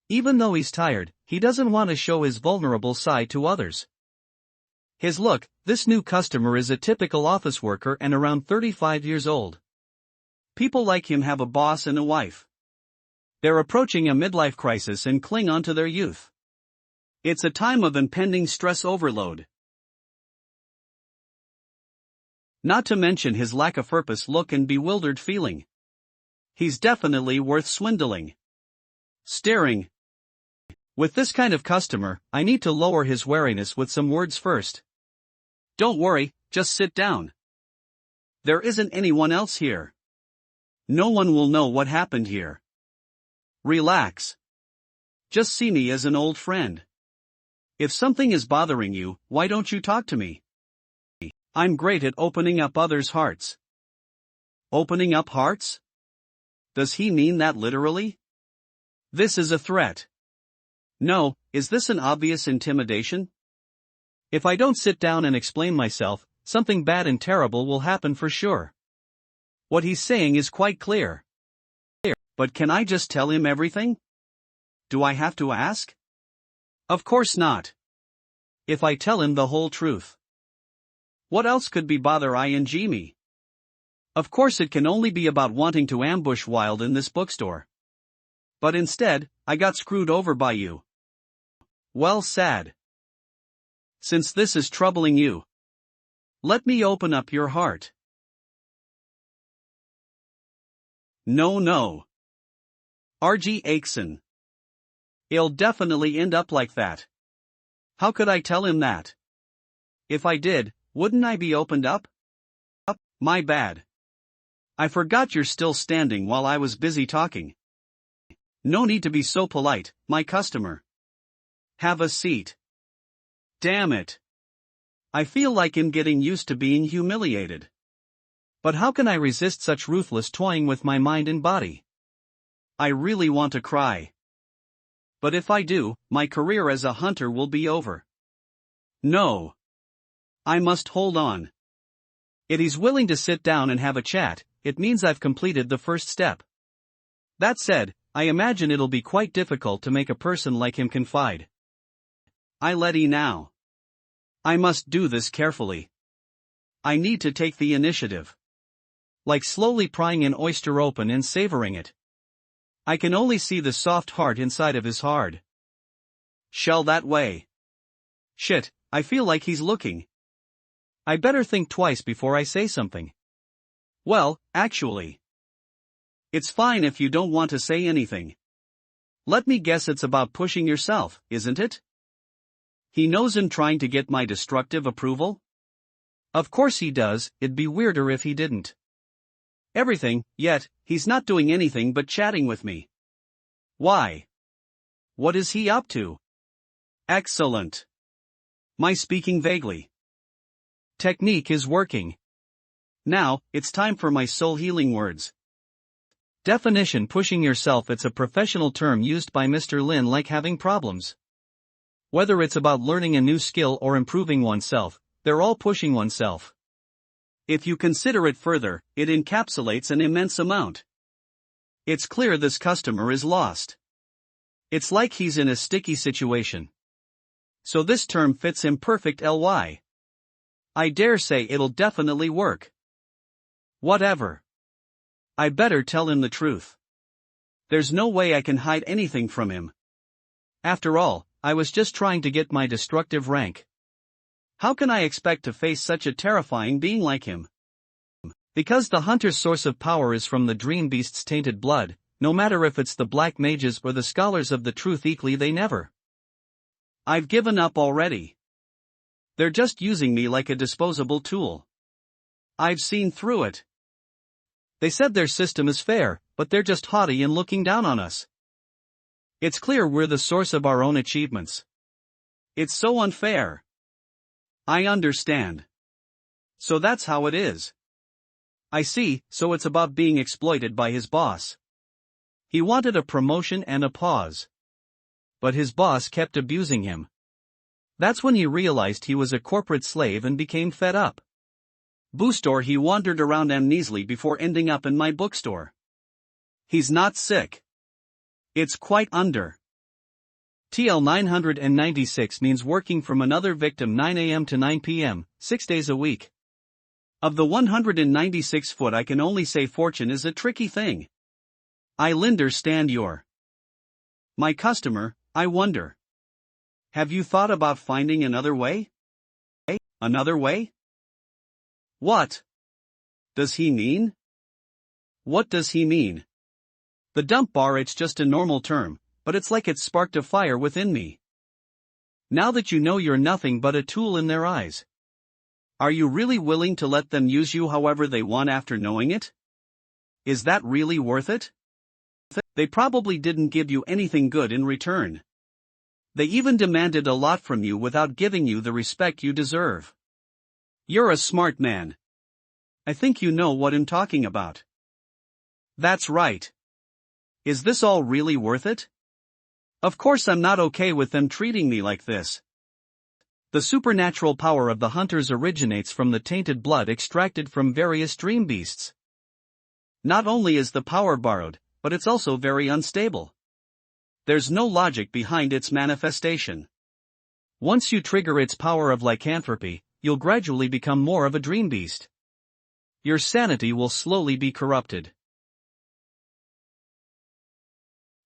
S2: Even though he's tired, he doesn't want to show his vulnerable side to others. Look, this new customer is a typical office worker and around 35 years old.
S1: People like him have a boss and a wife. They're approaching a midlife crisis and cling on to their youth. It's a time of impending stress overload. Not to mention his lack of purpose look and bewildered feeling. He's definitely worth swindling. Staring. With this kind of customer, I need to lower his wariness with some words first. Don't worry, just sit down. There isn't anyone else here. No one will know what happened here. Relax. Just see me as an old friend. If something is bothering you, why don't you talk to me? I'm great at opening up others' hearts. Opening up hearts? Does he mean that literally? This is a threat. No, is this an obvious intimidation? If I don't sit down and explain myself, something bad and terrible will happen for sure. What he's saying is quite clear. But can I just tell him everything? Do I have to ask? Of course not. If I tell him the whole truth. What else could be bother me? Of course it can only be about wanting to ambush Wild in this bookstore. But instead, I got screwed over by you. Well, sad. Since this is troubling you, let me open up your heart. No. R.G. Akeson. It'll definitely end up like that. How could I tell him that? If I did, wouldn't I be opened up? My bad. I forgot you're still standing while I was busy talking. No need to be so polite, my customer. Have a seat. Damn it. I feel like I'm getting used to being humiliated. But how can I resist such ruthless toying with my mind and body? I really want to cry. But if I do, my career as a hunter will be over. No. I must hold on. If he's willing to sit down and have a chat, it means I've completed the first step. That said, I imagine it'll be quite difficult to make a person like him confide. I now. I must do this carefully. I need to take the initiative. Like slowly prying an oyster open and savoring it. I can only see the soft heart inside of his hard shell that way. Shit, I feel like he's looking. I better think twice before I say something. Well, actually, it's fine if you don't want to say anything. Let me guess, it's about pushing yourself, isn't it? He knows I'm trying to get my destructive approval? Of course he does, it'd be weirder if he didn't. Everything, yet, he's not doing anything but chatting with me. Why? What is he up to? Excellent. My speaking vaguely.
S2: Technique is working.
S1: Now, it's time for my soul healing words.
S2: Definition: pushing yourself. It's a professional term used by Mr. Lin like having problems. Whether it's about learning a new skill or improving oneself, they're all pushing oneself.
S1: If you consider it further, it encapsulates an immense amount. It's clear this customer is lost. It's like he's in a sticky situation. So this term fits him perfect. ly. I dare say it'll definitely work. Whatever. I better tell him the truth. There's no way I can hide anything from him. After all, I was just trying to get my destructive rank. How can I expect to face such a terrifying being like him? Because the hunter's source of power is from the dream beast's tainted blood, no matter if it's the black mages or the scholars of the truth equally, they never. I've given up already. They're just using me like a disposable tool. I've seen through it. They said their system is fair, but they're just haughty and looking down on us. It's clear we're the source of our own achievements. It's so unfair. I understand. So that's how it is. I see, so it's about being exploited by his boss. He wanted a promotion and a pause. But his boss kept abusing him. That's when he realized he was a corporate slave and became fed up. Bookstore. He wandered around amnesely before ending up in my bookstore. He's not sick. It's quite under. TL 996 means working from another victim 9 a.m. to 9 p.m., 6 days a week. Of the 196 foot, I can only say fortune is a tricky thing. I understand your. My customer, I wonder. Have you thought about finding another way? Another way? What does he mean? What does he mean? The dump bar. It's just a normal term, but it's like it sparked a fire within me. Now that you know you're nothing but a tool in their eyes. Are you really willing to let them use you however they want after knowing it? Is that really worth it? They probably didn't give you anything good in return. They even demanded a lot from you without giving you the respect you deserve. You're a smart man. I think you know what I'm talking about. That's right. Is this all really worth it? Of course I'm not okay with them treating me like this. The supernatural power of the hunters originates from the tainted blood extracted from various dream beasts. Not only is the power borrowed, but it's also very unstable. There's no logic behind its manifestation. Once you trigger its power of lycanthropy, you'll gradually become more of a dream beast. Your sanity will slowly be corrupted.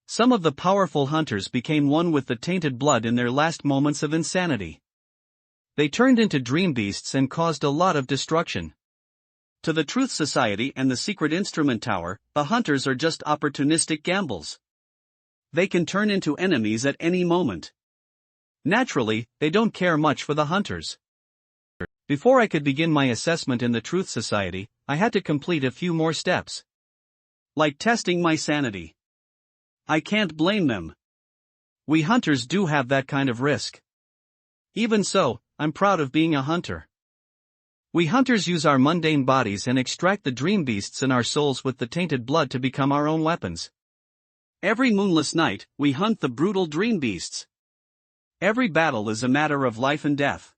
S1: Some of the powerful hunters became one with the tainted blood in their last moments of insanity. They turned into dream beasts and caused a lot of destruction. To the Truth Society and the Secret Instrument Tower, the hunters are just opportunistic gambles. They can turn into enemies at any moment. Naturally, they don't care much for the hunters. Before I could begin my assessment in the Truth Society, I had to complete a few more steps. Like testing my sanity. I can't blame them. We hunters do have that kind of risk. Even so, I'm proud of being a hunter. We hunters use our mundane bodies and extract the dream beasts in our souls with the tainted blood to become our own weapons. Every moonless night, we hunt the brutal dream beasts. Every battle is a matter of life and death.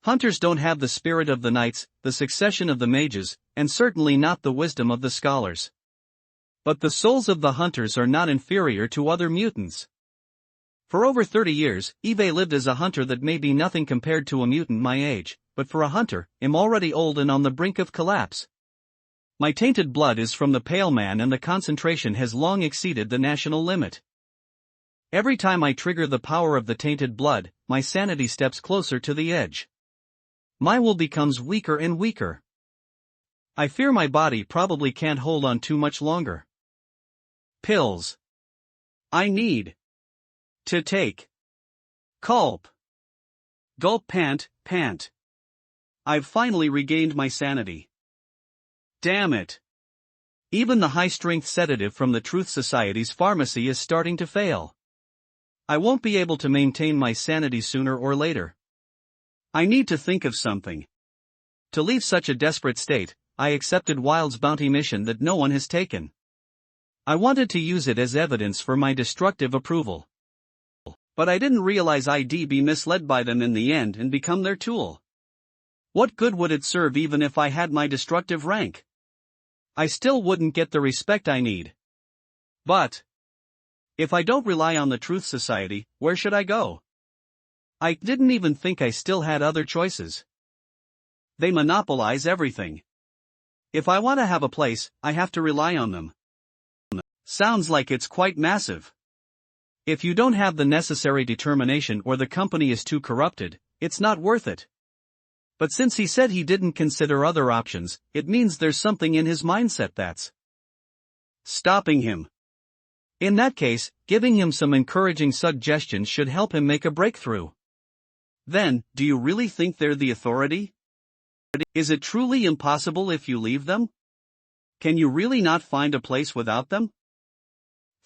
S1: Hunters don't have the spirit of the knights, the succession of the mages, and certainly not the wisdom of the scholars. But the souls of the hunters are not inferior to other mutants. For over 30 years, Eve lived as a hunter that may be nothing compared to a mutant my age, but for a hunter, I'm already old and on the brink of collapse. My tainted blood is from the pale man and the concentration has long exceeded the national limit. Every time I trigger the power of the tainted blood, my sanity steps closer to the edge. My will becomes weaker and weaker. I fear my body probably can't hold on too much longer. Pills. I need to take. Gulp. Gulp. Pant. I've finally regained my sanity. Damn it.
S2: Even the high-strength sedative from the Truth Society's pharmacy is starting to fail. I won't be able to maintain my sanity sooner or later. I need to think of something. To leave such a desperate state, I accepted Wilde's bounty mission that no one has taken. I wanted to use it as evidence for my destructive approval. But I didn't realize I'd be misled by them in the end and become their tool. What good would it serve even if I had my destructive rank? I still wouldn't get the respect I need. But if I don't rely on the Truth Society, where should I go? I didn't even think I still had other choices. They monopolize everything. If I want to have a place, I have to rely on them. Sounds like it's quite massive. If you don't have the necessary determination or the company is too corrupted, it's not worth it. But since he said he didn't consider other options, it means there's something in his mindset that's stopping him. In that case, giving him some encouraging suggestions should help him make a breakthrough. Then, do you really think they're the authority? Is it truly impossible if you leave them? Can you really not find a place without them?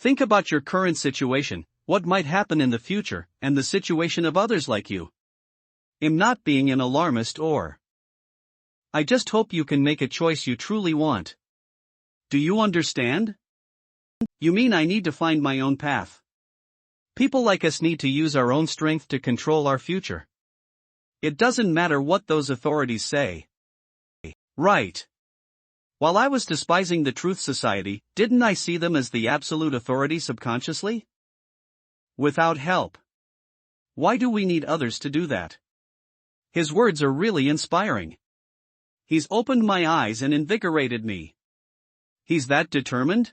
S2: Think about your current situation, what might happen in the future, and the situation of others like you. I'm not being an alarmist or. I just hope you can make a choice you truly want. Do you understand? You mean I need to find my own path? People like us need to use our own strength to control our future. It doesn't matter what those authorities say. Right. While I was despising the Truth Society, didn't I see them as the absolute authority subconsciously? Without help. Why do we need others to do that? His words are really inspiring. He's opened my eyes and invigorated me. He's that determined?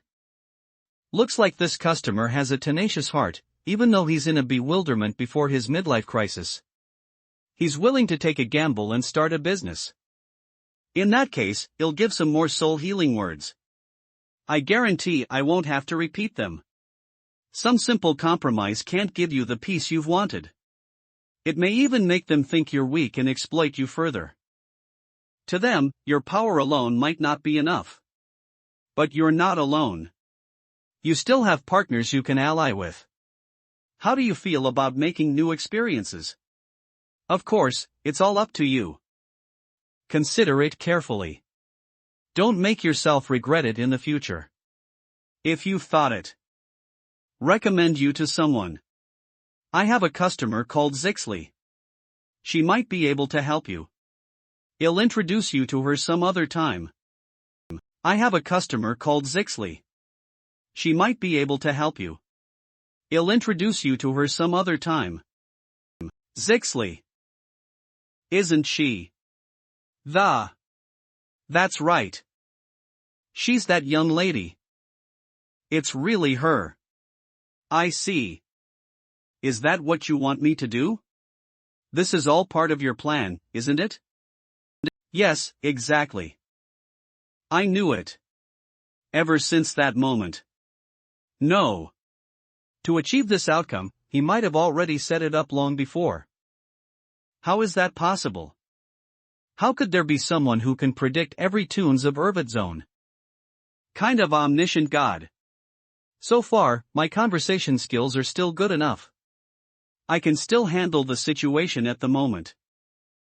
S2: Looks like this customer has a tenacious heart, even though he's in a bewilderment before his midlife crisis. He's willing to take a gamble and start a business. In that case, he'll give some more soul-healing words. I guarantee I won't have to repeat them. Some simple compromise can't give you the peace you've wanted. It may even make them think you're weak and exploit you further. To them, your power alone might not be enough. But you're not alone. You still have partners you can ally with. How do you feel about making new experiences? Of course, it's all up to you. Consider it carefully. Don't make yourself regret it in the future. If you've thought it. Recommend you to someone. I have a customer called Zixley. She might be able to help you. I'll introduce you to her some other time. I have a customer called Zixley. She might be able to help you. I'll introduce you to her some other time. Zixley. Isn't she? That's right. She's that young lady. It's really her. I see. Is that what you want me to do? This is all part of your plan, isn't it? Yes, exactly. I knew it. Ever since that moment. No. To achieve this outcome, he might have already set it up long before. How is that possible? How could there be someone who can predict every tunes of Zone? Kind of omniscient God. So far, my conversation skills are still good enough. I can still handle the situation at the moment.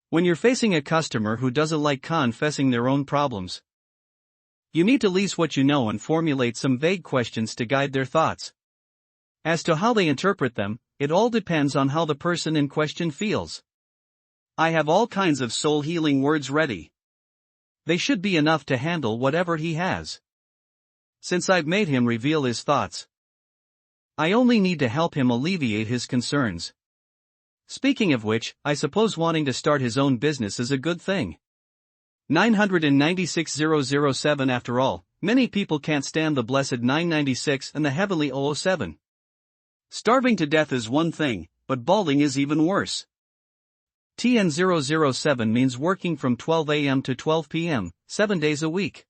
S2: When you're facing a customer who doesn't like confessing their own problems, you need to lease what you know and formulate some vague questions to guide their thoughts. As to how they interpret them, it all depends on how the person in question feels. I have all kinds of soul-healing words ready. They should be enough to handle whatever he has. Since I've made him reveal his thoughts, I only need to help him alleviate his concerns. Speaking of which, I suppose wanting to start his own business is a good thing. 996,007 After all, many people can't stand the blessed 996 and the heavenly 007. Starving to death is one thing, but balding is even worse. TN007 means working from 12 a.m. to 12 p.m., 7 days a week.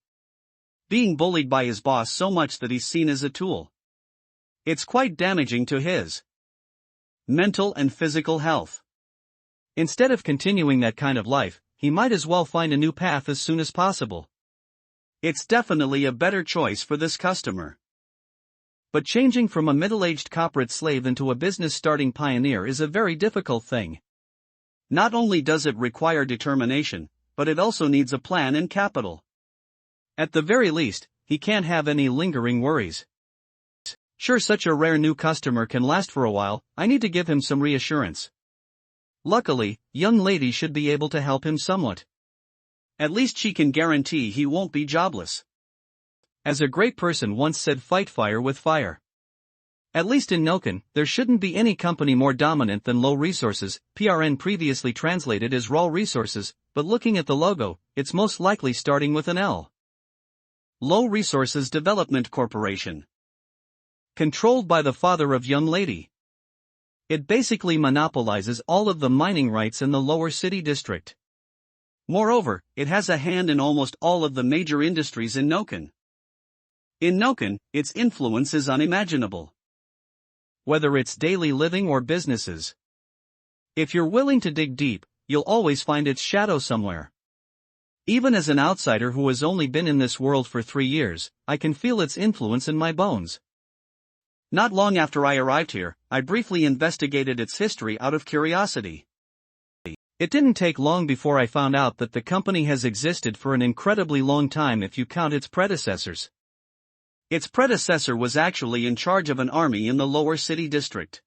S2: Being bullied by his boss so much that he's seen as a tool. It's quite damaging to his mental and physical health. Instead of continuing that kind of life, he might as well find a new path as soon as possible.
S1: It's definitely a better choice for this customer.
S2: But changing from a middle-aged corporate slave into a business-starting pioneer is a very difficult thing.
S1: Not only does it require determination, but it also needs a plan and capital.
S2: At the very least, he can't have any lingering worries. Sure, such a rare new customer can last for a while. I need to give him some reassurance. Luckily, young lady should be able to help him somewhat.
S1: At least she can guarantee he won't be jobless.
S2: As a great person once said, fight fire with fire. At least in Noken, there shouldn't be any company more dominant than Low Resources, PRN previously translated as Raw Resources, but looking at the logo, it's most likely starting with an L.
S1: Low Resources Development Corporation.
S2: Controlled by the father of young lady. It basically monopolizes all of the mining rights in the lower city district.
S1: Moreover, it has a hand in almost all of the major industries in Noken. In Noken, its influence is unimaginable.
S2: Whether it's daily living or businesses. If you're willing to dig deep, you'll always find its shadow somewhere. Even as an outsider who has only been in this world for 3 years, I can feel its influence in my bones.
S1: Not long after I arrived here, I briefly investigated its history out of curiosity.
S2: It didn't take long before I found out that the company has existed for an incredibly long time if you count its predecessors.
S1: Its predecessor was actually in charge of an army in the lower city district.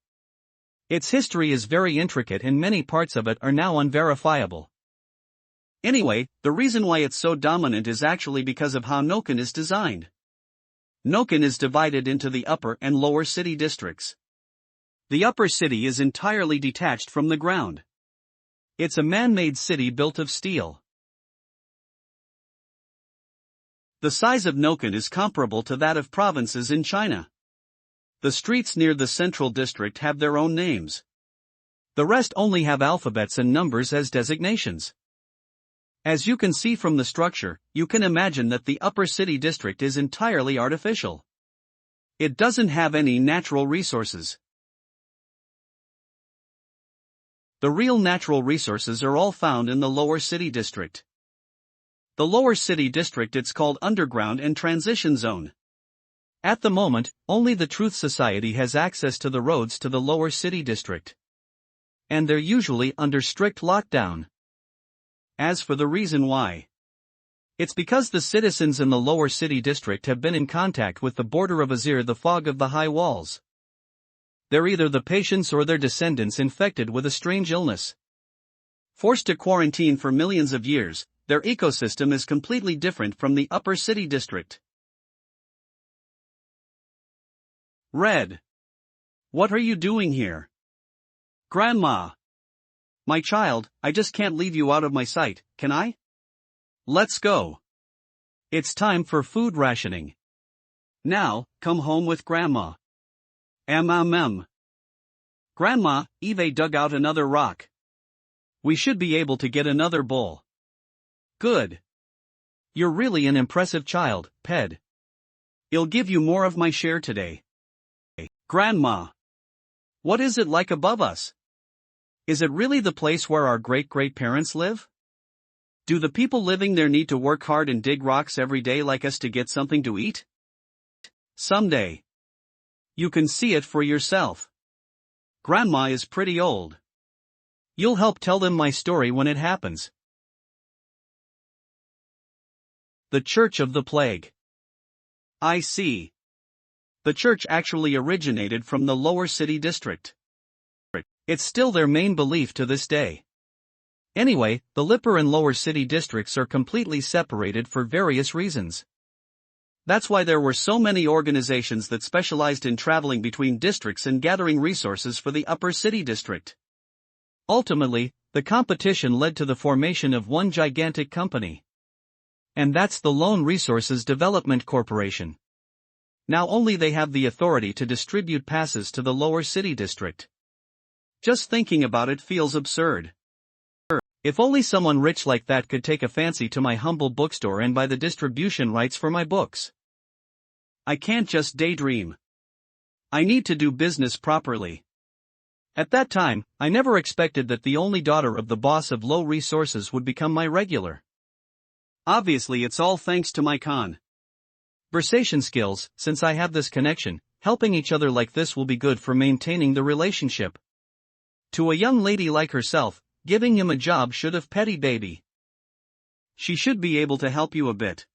S2: Its history is very intricate and many parts of it are now unverifiable.
S1: Anyway, the reason why it's so dominant is actually because of how Noken is designed. Noken is divided into the upper and lower city districts. The upper city is entirely detached from the ground.
S2: It's a man-made city built of steel.
S1: The size of Noken is comparable to that of provinces in China. The streets near the central district have their own names.
S2: The rest only have alphabets and numbers as designations. As you can see from the structure, you can imagine that the upper city district is entirely artificial.
S1: It doesn't have any natural resources. The real natural resources are all found in the lower city district. The lower city district it's called underground and transition zone.
S2: At the moment, only the Truth Society has access to the roads to the lower city district. And they're usually under strict lockdown.
S1: As for the reason why,
S2: it's because the citizens in the lower city district have been in contact with the border of Azir, the fog of the high walls. They're either the patients or their descendants infected with a strange illness.
S1: Forced to quarantine for millions of years, their ecosystem is completely different from the upper city district. Red. What are you doing here? Grandma. My child, I just can't leave you out of my sight, can I? Let's go.
S2: It's time for food rationing.
S1: Now, come home with Grandma. Grandma, Eve dug out another rock.
S2: We should be able to get another bowl.
S1: Good.
S2: You're really an impressive child, Ped.
S1: I'll give you more of my share today. Grandma. What is it like above us? Is it really the place where our great-great-parents live? Do the people living there need to work hard and dig rocks every day like us to get something to eat? Someday. You can see it for yourself. Grandma is pretty old.
S2: You'll help tell them my story when it happens. The Church of the Plague.
S1: I see. The church actually originated from the lower city district.
S2: It's still their main belief to this day. Anyway, the Lipper and lower city districts are completely separated for various reasons.
S1: That's why there were so many organizations that specialized in traveling between districts and gathering resources for the upper city district.
S2: Ultimately, the competition led to the formation of one gigantic company. And that's the Lone Resources Development Corporation. Now only they have the authority to distribute passes to the lower city district.
S1: Just thinking about it feels absurd.
S2: If only someone rich like that could take a fancy to my humble bookstore and buy the distribution rights for my books.
S1: I can't just daydream. I need to do business properly.
S2: At that time, I never expected that the only daughter of the boss of Low Resources would become my regular.
S1: Obviously it's all thanks to my
S2: conversation skills. Since I have this connection, helping each other like this will be good for maintaining the relationship. To a young lady like herself, giving him a job should have petty baby.
S1: She should be able to help you a bit.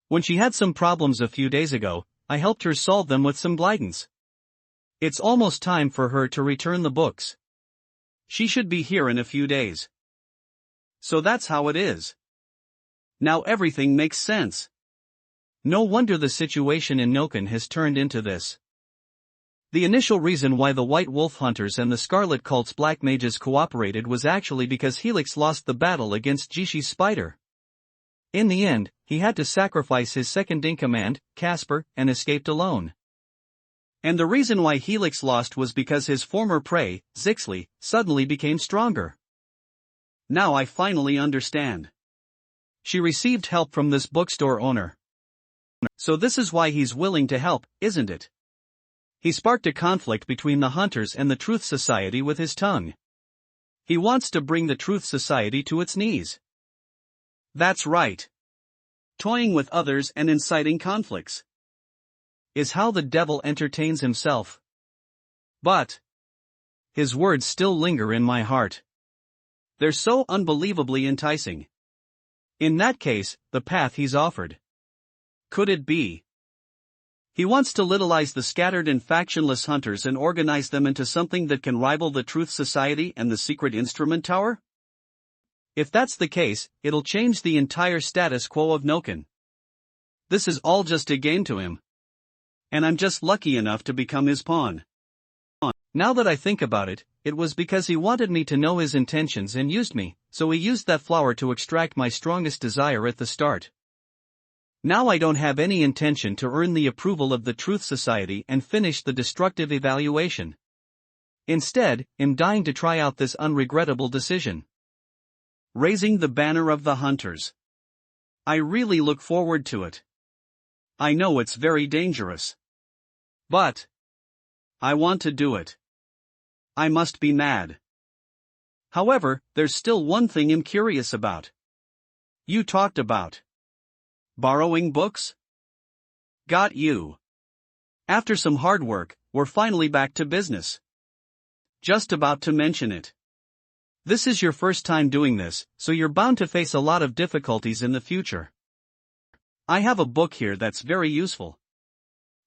S2: When she had some problems a few days ago, I helped her solve them with some guidance. It's almost time for her to return the books.
S1: She should be here in a few days. So that's how it is. Now everything makes sense.
S2: No wonder the situation in Noken has turned into this. The initial reason why the White Wolf Hunters and the Scarlet Cult's Black Mages cooperated was actually because Helix lost the battle against Jishi's spider. In the end, he had to sacrifice his second-in-command, Casper, and escaped alone.
S1: And the reason why Helix lost was because his former prey, Zixley, suddenly became stronger. Now I finally understand.
S2: She received help from this bookstore owner.
S1: So this is why he's willing to help, isn't it? He sparked a conflict between the Hunters and the Truth Society with his tongue. He wants to bring the Truth Society to its knees. That's right. Toying with others and inciting conflicts
S2: is how the devil entertains himself.
S1: But
S2: his words still linger in my heart.
S1: They're so unbelievably enticing.
S2: In that case, the path he's offered.
S1: Could it be? He wants to littleize the scattered and factionless hunters and organize them into something that can rival the Truth Society and the Secret Instrument Tower?
S2: If that's the case, it'll change the entire status quo of Noken.
S1: This is all just a game to him. And I'm just lucky enough to become his pawn.
S2: Now that I think about it, it was because he wanted me to know his intentions and used me, so he used that flower to extract my strongest desire at the start. Now I don't have any intention to earn the approval of the Truth Society and finish the destructive evaluation. Instead, I'm dying to try out this unregrettable decision.
S1: Raising the banner of the Hunters. I really look forward to it. I know it's very dangerous. But I want to do it. I must be mad. However, there's still one thing I'm curious about. You talked about borrowing books? Got you. After some hard work, we're finally back to business. Just about to mention it. This is your first time doing this, so you're bound to face a lot of difficulties in the future. I have a book here that's very useful.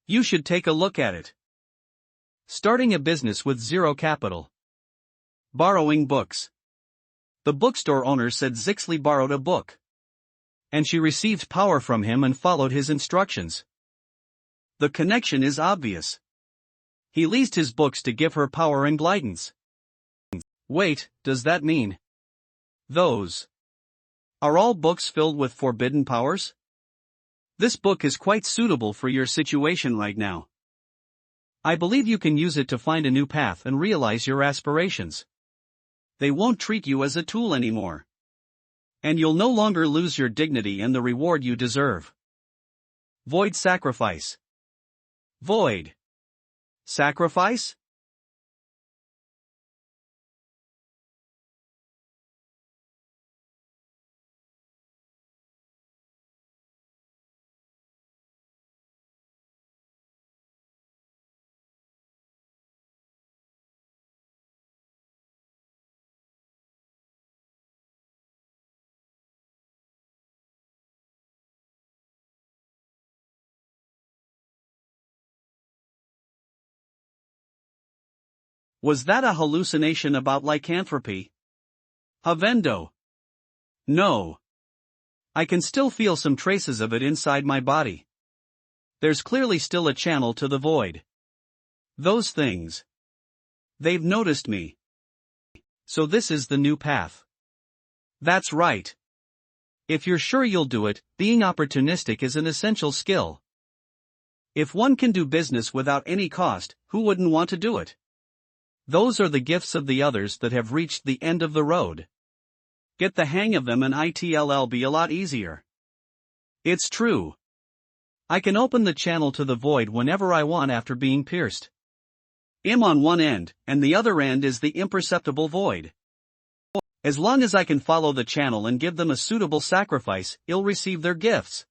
S1: You should take a look at it.
S2: Starting a business with zero capital.
S1: Borrowing books. The bookstore owner said Zixley borrowed a book.
S2: And she received power from him and followed his instructions.
S1: The connection is obvious. He leased his books to give her power and guidance.
S2: Wait, does that mean
S1: those are all books filled with forbidden powers? This book is quite suitable for your situation right now.
S2: I believe you can use it to find a new path and realize your aspirations.
S1: They won't treat you as a tool anymore. And you'll no longer lose your dignity and the reward you deserve. Void sacrifice. Void sacrifice? Was that a hallucination about lycanthropy? Havendo. No. I can still feel some traces of it inside my body. There's clearly still a channel to the void. Those things. They've noticed me.
S2: So this is the new path.
S1: That's right.
S2: If you're sure you'll do it, being opportunistic is an essential skill.
S1: If one can do business without any cost, who wouldn't want to do it?
S2: Those are the gifts of the others that have reached the end of the road.
S1: Get the hang of them and it'll be a lot easier. It's true.
S2: I can open the channel to the void whenever I want after being pierced.
S1: I'm on one end, and the other end is the imperceptible void. As long as I can follow the channel and give them a suitable sacrifice, I'll receive their gifts.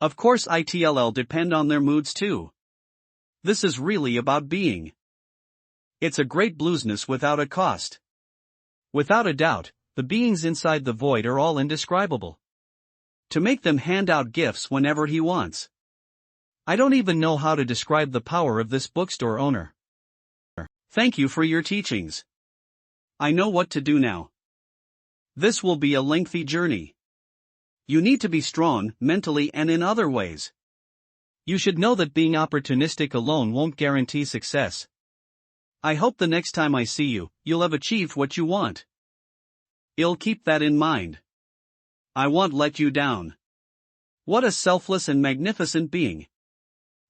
S1: Of course it'll depend on their moods too. This is really about being. It's a great bluesness without a cost. Without a doubt, the beings inside the void are all indescribable. To make them hand out gifts whenever he wants. I don't even know how to describe the power of this bookstore owner. Thank you for your teachings. I know what to do now. This will be a lengthy journey. You need to be strong, mentally and in other ways. You should know that being opportunistic alone won't guarantee success. I hope the next time I see you, you'll have achieved what you want. I'll keep that in mind. I won't let you down. What a selfless and magnificent being.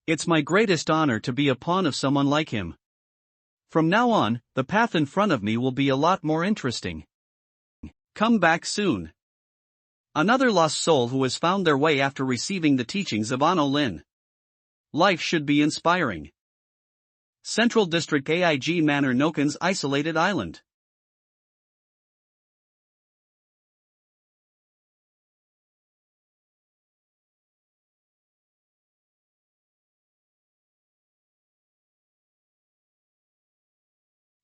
S1: It's my greatest honor to be a pawn of someone like him. From now on, the path in front of me will be a lot more interesting. Come back soon. Another lost soul who has found their way after receiving the teachings of Ano Lin. Life should be inspiring. Central District Aig Manor Noken's isolated island.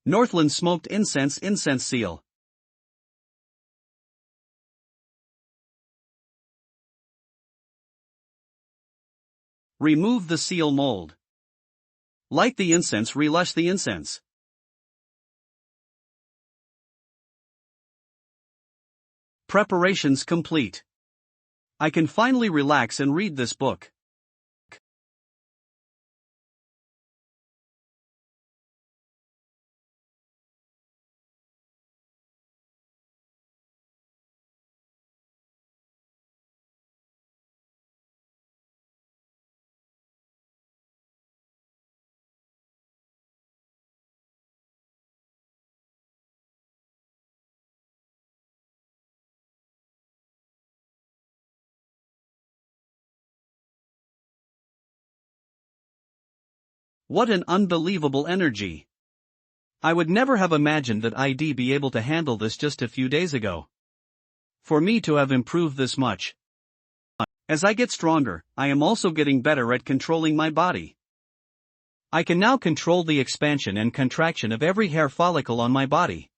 S1: Northland smoked incense seal. Remove the seal mold. Light the incense, relish the incense. Preparations complete. I can finally relax and read this book. What an unbelievable energy. I would never have imagined that I'd be able to handle this just a few days ago. For me to have improved this much. As I get stronger, I am also getting better at controlling my body. I can now control the expansion and contraction of every hair follicle on my body.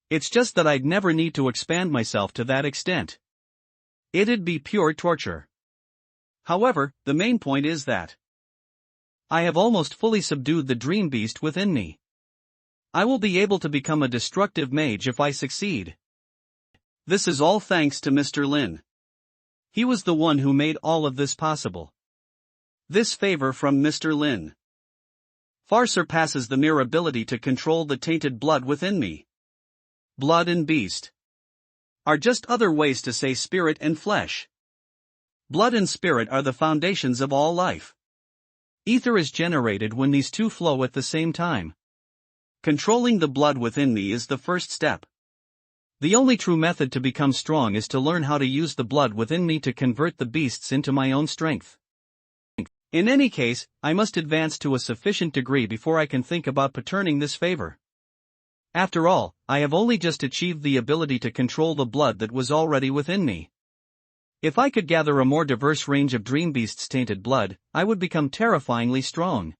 S1: It's just that I'd never need to expand myself to that extent. It'd be pure torture. However, the main point is that I have almost fully subdued the dream beast within me. I will be able to become a destructive mage if I succeed. This is all thanks to Mr. Lin. He was the one who made all of this possible. This favor from Mr. Lin far surpasses the mere ability to control the tainted blood within me. Blood and beast are just other ways to say spirit and flesh. Blood and spirit are the foundations of all life. Ether is generated when these two flow at the same time. Controlling the blood within me is the first step. The only true method to become strong is to learn how to use the blood within me to convert the beasts into my own strength. In any case, I must advance to a sufficient degree before I can think about paterning this favor. After all, I have only just achieved the ability to control the blood that was already within me. If I could gather a more diverse range of dream beasts' tainted blood, I would become terrifyingly strong.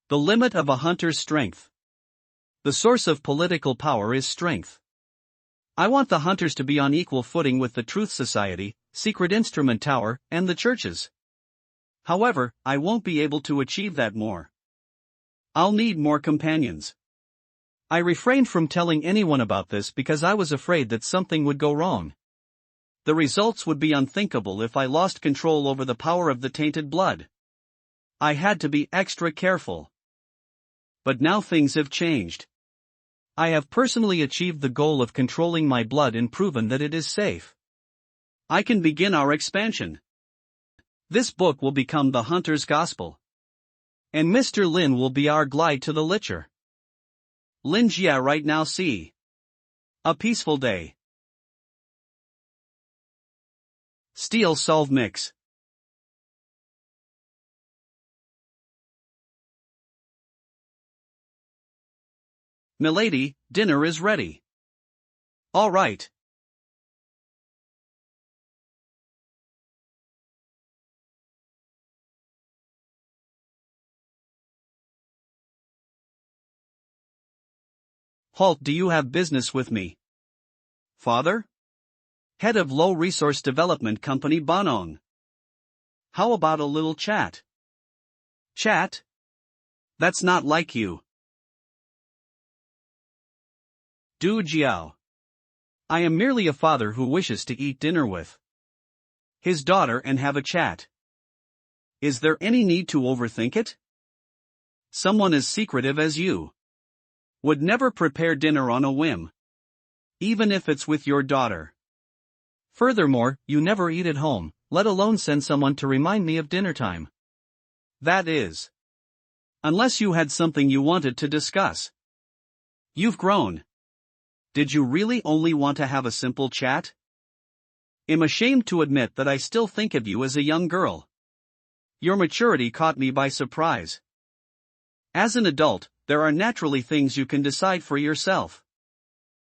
S1: The limit of a hunter's strength. The source of political power is strength. I want the hunters to be on equal footing with the Truth Society, Secret Instrument Tower, and the churches. However, I won't be able to achieve that more. I'll need more companions. I refrained from telling anyone about this because I was afraid that something would go wrong. The results would be unthinkable if I lost control over the power of the tainted blood. I had to be extra careful. But now things have changed. I have personally achieved the goal of controlling my blood and proven that it is safe. I can begin our expansion. This book will become the Hunter's Gospel. And Mr. Lin will be our glide to the Licher. Lin Jia right now see. A peaceful day. Steel Solve Mix. Milady, dinner is ready. All right. Halt, do you have business with me? Father? Head of Low Resource Development Company Bonong. How about a little chat? Chat? That's not like you. Du Jiao. I am merely a father who wishes to eat dinner with his daughter and have a chat. Is there any need to overthink it? Someone as secretive as you would never prepare dinner on a whim, even if it's with your daughter.
S2: Furthermore, you never eat at home, let alone send someone to remind me of dinner time.
S1: That is. Unless you had something you wanted to discuss. You've grown. Did you really only want to have a simple chat? I'm ashamed to admit that I still think of you as a young girl. Your maturity caught me by surprise. As an adult, there are naturally things you can decide for yourself.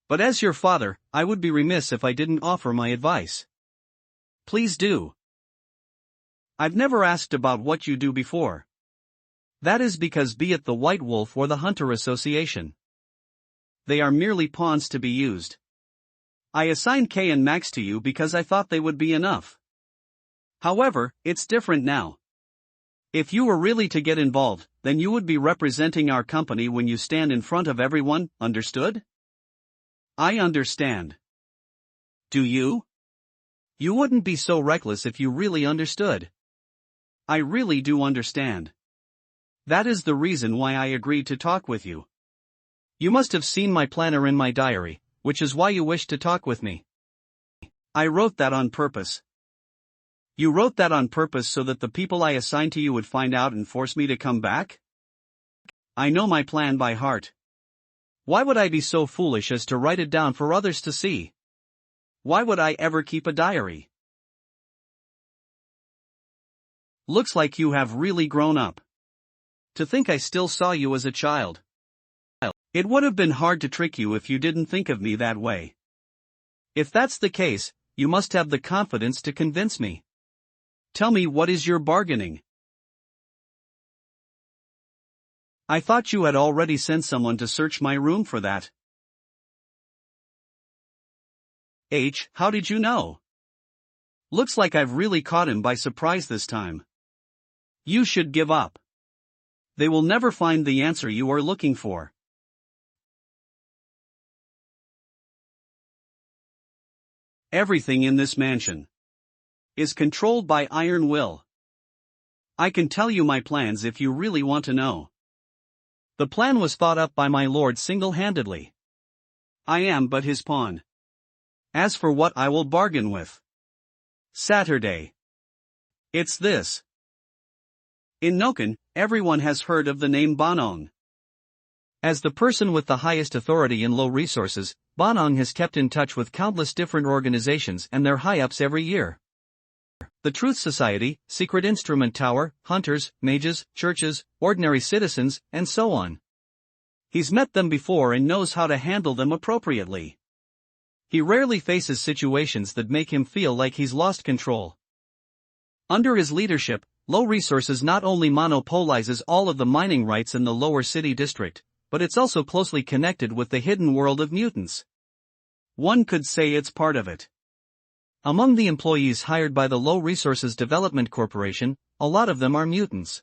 S1: But as your father, I would be remiss if I didn't offer my advice. Please do. I've never asked about what you do before. That is because be it the White Wolf or the Hunter Association, they are merely pawns to be used. I assigned K and Max to you because I thought they would be enough. However, it's different now. If you were really to get involved, then you would be representing our company when you stand in front of everyone, understood? I understand. Do you? You wouldn't be so reckless if you really understood. I really do understand. That is the reason why I agreed to talk with you. You must have seen my planner in my diary, which is why you wished to talk with me. I wrote that on purpose. You wrote that on purpose so that the people I assigned to you would find out and force me to come back? I know my plan by heart. Why would I be so foolish as to write it down for others to see? Why would I ever keep a diary? Looks like you have really grown up. To think I still saw you as a child. It would have been hard to trick you if you didn't think of me that way. If that's the case, you must have the confidence to convince me. Tell me, what is your bargaining? I thought you had already sent someone to search my room for that. How did you know? Looks like I've really caught him by surprise this time. You should give up. They will never find the answer you are looking for. Everything in this mansion is controlled by iron will. I can tell you my plans if you really want to know. The plan was thought up by my lord single-handedly. I am but his pawn. As for what I will bargain with Saturday, it's this. In Noken, everyone has heard of the name Bonong.
S2: As the person with the highest authority in low resources, Bonong has kept in touch with countless different organizations and their high-ups every year. The Truth Society, Secret Instrument Tower, hunters, mages, churches, ordinary citizens, and so on. He's met them before and knows how to handle them appropriately. He rarely faces situations that make him feel like he's lost control. Under his leadership, Low Resources not only monopolizes all of the mining rights in the lower city district, but it's also closely connected with the hidden world of mutants. One could say it's part of it. Among the employees hired by the Low Resources Development Corporation, a lot of them are mutants.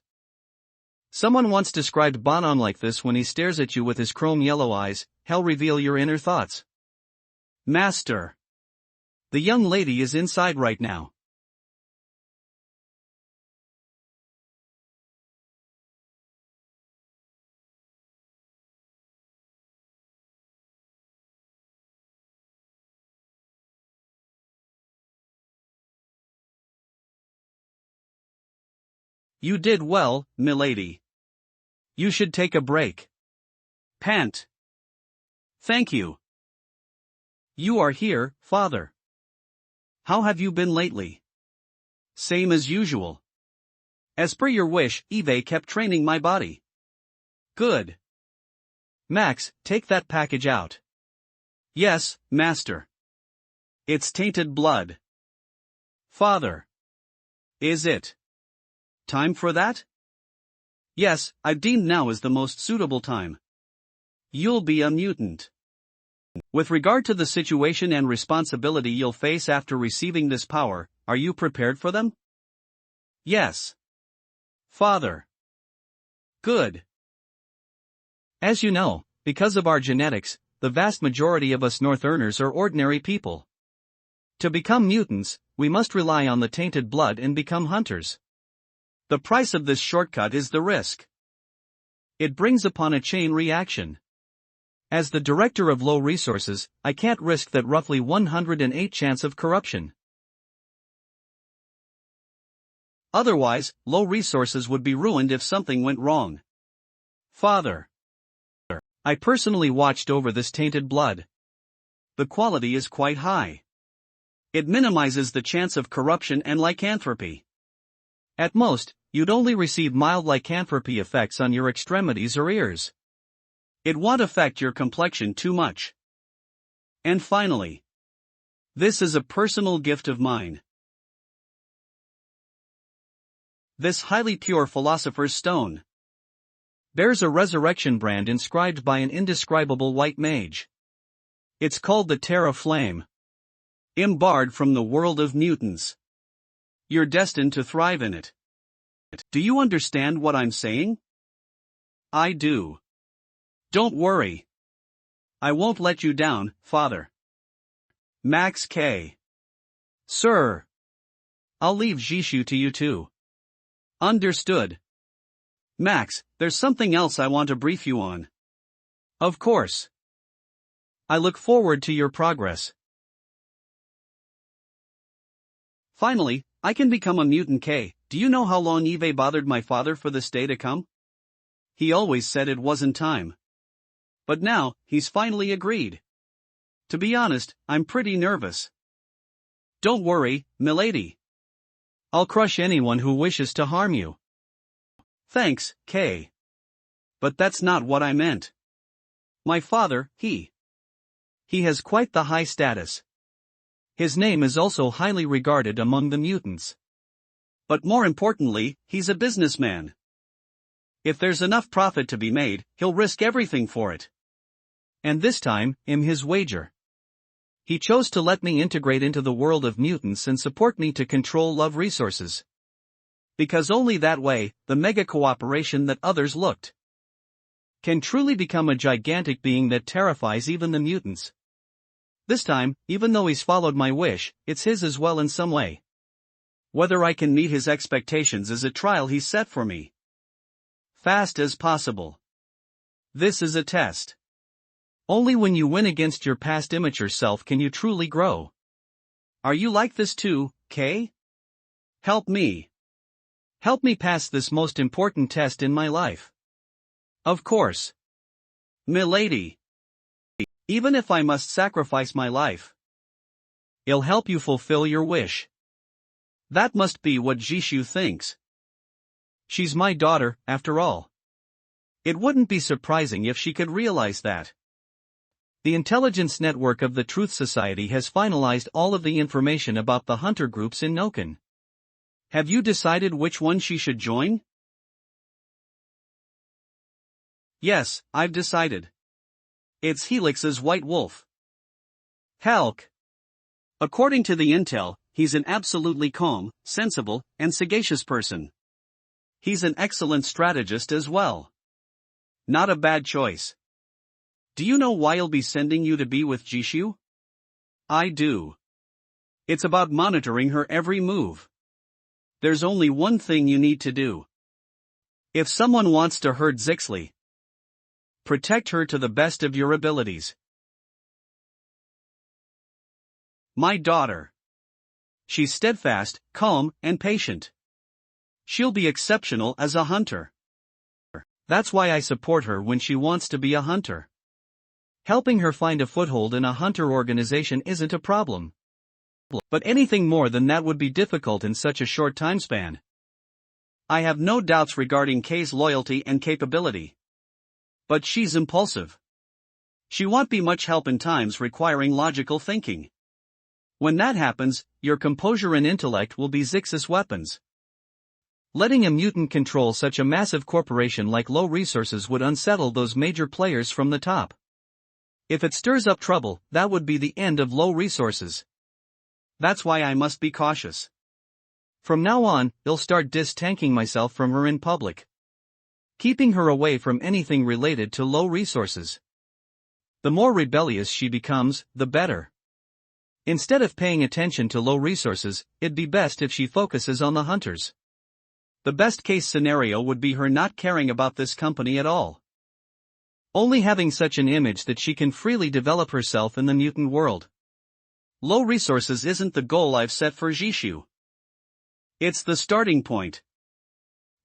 S2: Someone once described Bonong like this: when he stares at you with his chrome yellow eyes, he'll reveal your inner thoughts. Master. The young lady is inside right now. You did well, milady. You should take a break. Pant. Thank you. You are here, father. How have you been lately? Same as usual. As per your wish, Eve kept training my body. Good. Max, take that package out.
S1: Yes, master. It's tainted blood. Father. Is it time for that? Yes, I've deemed now is the most suitable time. You'll be a mutant. With regard to the situation and responsibility you'll face after receiving this power, are you prepared for them? Yes. Father. Good.
S2: As you know, because of our genetics, the vast majority of us Northerners are ordinary people. To become mutants, we must rely on the tainted blood and become hunters. The price of this shortcut is the risk. It brings upon a chain reaction. As the director of low resources, I can't risk that roughly 108 chance of corruption.
S1: Otherwise, low resources would be ruined if something went wrong. Father.
S2: I personally watched over this tainted blood.
S1: The quality is quite high. It minimizes the chance of corruption and lycanthropy.
S2: At most, you'd only receive mild lycanthropy effects on your extremities or ears.
S1: It won't affect your complexion too much. And finally, this is a personal gift of mine. This highly pure philosopher's stone
S2: bears a resurrection brand inscribed by an indescribable white mage. It's called the Terra Flame.
S1: Embarred from the world of mutants. You're destined to thrive in it. Do you understand what I'm saying? I do. Don't worry. I won't let you down, Father. Max K.
S2: Sir. I'll leave Jishu to you too.
S1: Understood. Max, there's something else I want to brief you on.
S2: Of course. I look forward to your progress.
S1: Finally, I can become a mutant K. Do you know how long Eve bothered my father for this day to come? He always said it wasn't time. But now, he's finally agreed. To be honest, I'm pretty nervous. Don't worry, milady.
S2: I'll crush anyone who wishes to harm you.
S1: Thanks, K. But that's not what I meant. My father, he has quite the high status.
S2: His name is also highly regarded among the mutants.
S1: But more importantly, he's a businessman. If there's enough profit to be made, he'll risk everything for it.
S2: And this time, I'm his wager. He chose to let me integrate into the world of mutants and support me to control love resources.
S1: Because only that way, the mega cooperation that others looked
S2: can truly become a gigantic being that terrifies even the mutants. This time, even though he's followed my wish, it's his as well in some way.
S1: Whether I can meet his expectations is a trial he's set for me. Fast as possible. This is a test.
S2: Only when you win against your past immature self can you truly grow.
S1: Are you like this too, Kay? Help me.
S2: Help me pass this most important test in my life.
S1: Of course. Milady. Even if I must sacrifice my life,
S2: it'll help you fulfill your wish.
S1: That must be what Jishu thinks.
S2: She's my daughter, after all.
S1: It wouldn't be surprising if she could realize that.
S2: The intelligence network of the Truth Society has finalized all of the information about the hunter groups in Noken.
S1: Have you decided which one she should join? Yes, I've decided. It's Helix's White Wolf. Helk. According to the intel, he's an absolutely calm, sensible, and sagacious person. He's an excellent strategist as well. Not a bad choice. Do you know why he'll be sending you to be with Jishu? I do. It's about monitoring her every move. There's only one thing you need to do. If someone wants to hurt Zixley, protect her to the best of your abilities. My daughter. She's steadfast, calm, and patient. She'll be exceptional as a hunter.
S2: That's why I support her when she wants to be a hunter. Helping her find a foothold in a hunter organization isn't a problem. But anything more than that would be difficult in such a short time span.
S1: I have no doubts regarding Kay's loyalty and capability. But she's impulsive. She won't be much help in times requiring logical thinking. When that happens, your composure and intellect will be Zix's weapons.
S2: Letting a mutant control such a massive corporation like Low Resources would unsettle those major players from the top. If it stirs up trouble, that would be the end of Low Resources.
S1: That's why I must be cautious.
S2: From now on, I'll start distanking myself from her in public, keeping her away from anything related to Low Resources. The more rebellious she becomes, the better. Instead of paying attention to Low Resources, it'd be best if she focuses on the hunters.
S1: The best case scenario would be her not caring about this company at all.
S2: Only having such an image that she can freely develop herself in the mutant world.
S1: Low Resources isn't the goal I've set for Jishu. It's the starting point.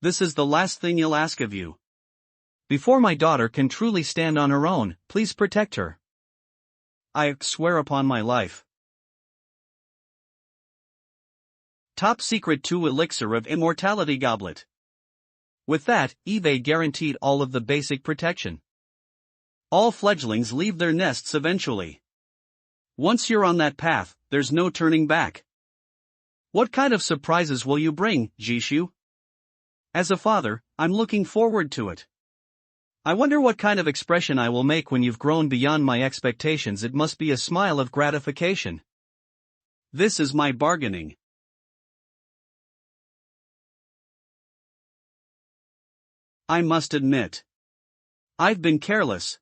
S1: This is the last thing you'll ask of you.
S2: Before my daughter can truly stand on her own, please protect her.
S1: I swear upon my life. Top Secret 2 Elixir of Immortality Goblet.
S2: With that, Eve guaranteed all of the basic protection.
S1: All fledglings leave their nests eventually. Once you're on that path, there's no turning back. What kind of surprises will you bring, Jishu? As a father, I'm looking forward to it. I wonder what kind of expression I will make when you've grown beyond my expectations. It must be a smile of gratification. This is my bargaining. I must admit, I've been careless.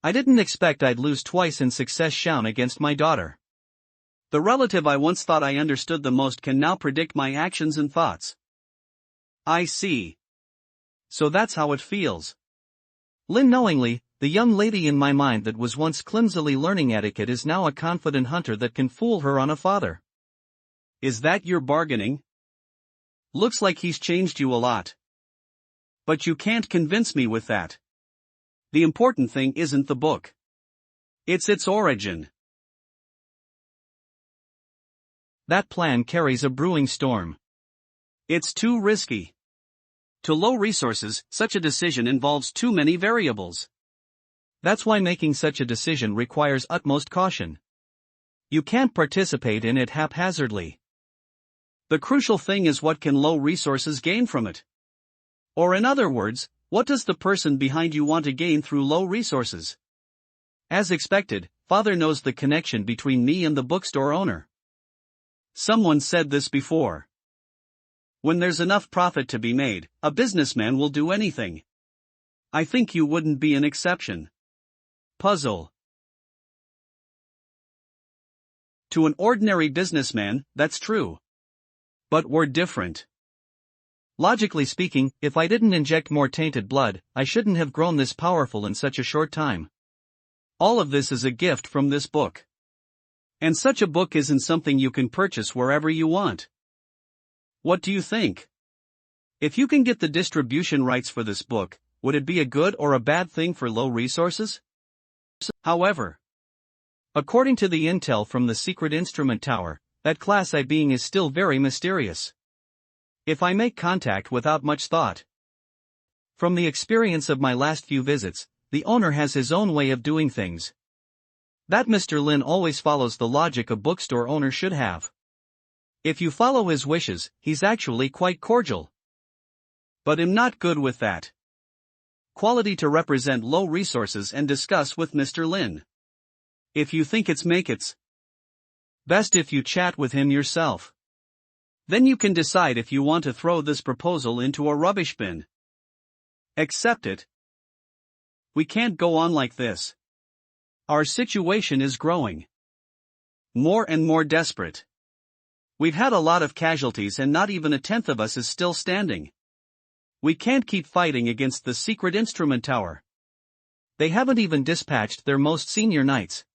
S2: I didn't expect I'd lose twice in succession against my daughter.
S1: The relative I once thought I understood the most can now predict my actions and thoughts. I see.
S2: So that's how it feels. Lin knowingly, the young lady in my mind that was once clumsily learning etiquette is now a confident hunter that can fool her on a father.
S1: Is that your bargaining? Looks like he's changed you a lot. But you can't convince me with that. The important thing isn't the book. It's its origin.
S2: That plan carries a brewing storm.
S1: It's too risky. To Low Resources, such a decision involves too many variables.
S2: That's why making such a decision requires utmost caution. You can't participate in it haphazardly.
S1: The crucial thing is what can Low Resources gain from it? Or in other words, what does the person behind you want to gain through Low Resources? As expected, Father knows the connection between me and the bookstore owner. Someone said this before. When there's enough profit to be made, a businessman will do anything. I think you wouldn't be an exception. Puzzle. To an ordinary businessman, that's true. But we're different.
S2: Logically speaking, if I didn't inject more tainted blood, I shouldn't have grown this powerful in such a short time.
S1: All of this is a gift from this book. And such a book isn't something you can purchase wherever you want. What do you think? If you can get the distribution rights for this book, would it be a good or a bad thing for Low Resources? However, according to the intel from the secret instrument tower, that Class I being is still very mysterious. If I make contact without much thought. From the experience of my last few visits, the owner has his own way of doing things. That Mr. Lin always follows the logic a bookstore owner should have. If you follow his wishes, he's actually quite cordial. But I'm not good with that. Quality to represent Low Resources and discuss with Mr. Lin. If you think it's make it's best if you chat with him yourself. Then you can decide if you want to throw this proposal into a rubbish bin. Accept it. We can't go on like this. Our situation is growing more and more desperate. We've had a lot of casualties and not even a tenth of us is still standing. We can't keep fighting against the secret instrument tower. They haven't even dispatched their most senior knights.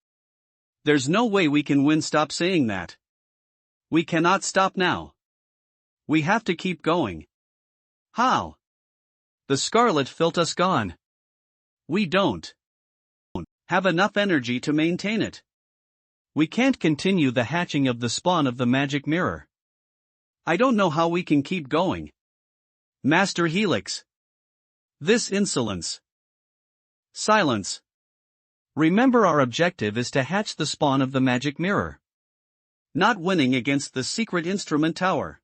S1: There's no way we can win. Stop saying that. We cannot stop now. We have to keep going. How? The Scarlet felt us gone. We don't have enough energy to maintain it. We can't continue the hatching of the spawn of the magic mirror. I don't know how we can keep going. Master Helix. This insolence. Silence.
S2: Remember, our objective is to hatch the spawn of the magic mirror.
S1: Not winning against the secret instrument tower.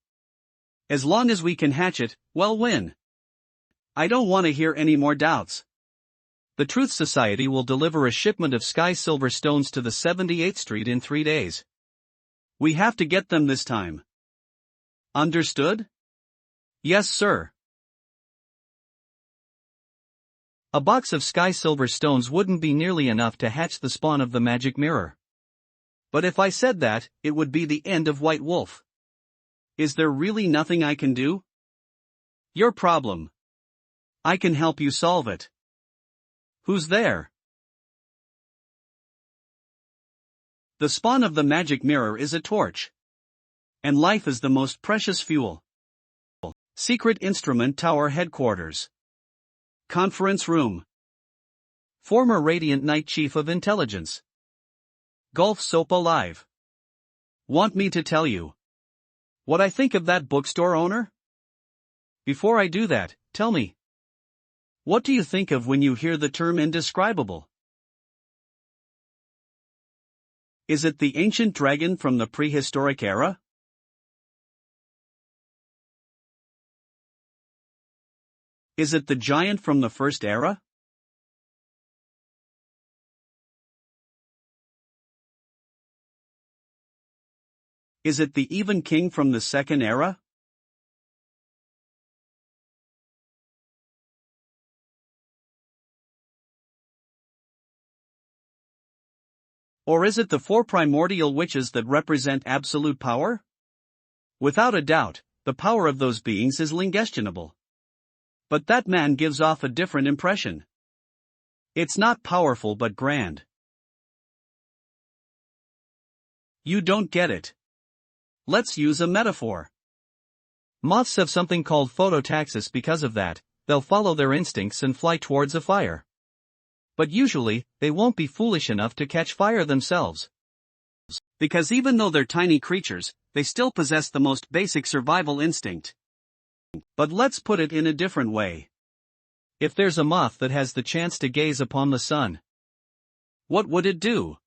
S1: As long as we can hatch it, we'll win. I don't want to hear any more doubts.
S2: The Truth Society will deliver a shipment of sky silver stones to the 78th Street in 3 days.
S1: We have to get them this time. Understood?
S2: Yes, sir. A box of sky silver stones wouldn't be nearly enough to hatch the spawn of the magic mirror.
S1: But if I said that, it would be the end of White Wolf. Is there really nothing I can do? Your problem. I can help you solve it.
S2: Who's there?
S1: The spawn of the magic mirror is a torch. And life is the most precious fuel. Secret Instrument Tower Headquarters. Conference Room.
S2: Former Radiant Knight Chief of Intelligence.
S1: Gulf Soap Alive. Want me to tell you what I think of that bookstore owner?
S2: Before I do that, tell me.
S1: What do you think of when you hear the term indescribable? Is it the ancient dragon from the prehistoric era? Is it the giant from the first era? Is it the even king from the second era? Or is it the four primordial witches that represent absolute power? Without a doubt, the power of those beings is unquestionable. But that man gives off a different impression. It's not powerful but grand. You don't get it. Let's use a metaphor.
S2: Moths have something called phototaxis because of that. They'll follow their instincts and fly towards a fire. But usually, they won't be foolish enough to catch fire themselves.
S1: Because even though they're tiny creatures, they still possess the most basic survival instinct. But let's put it in a different way.
S2: If there's a moth that has the chance to gaze upon the sun,
S1: what would it do?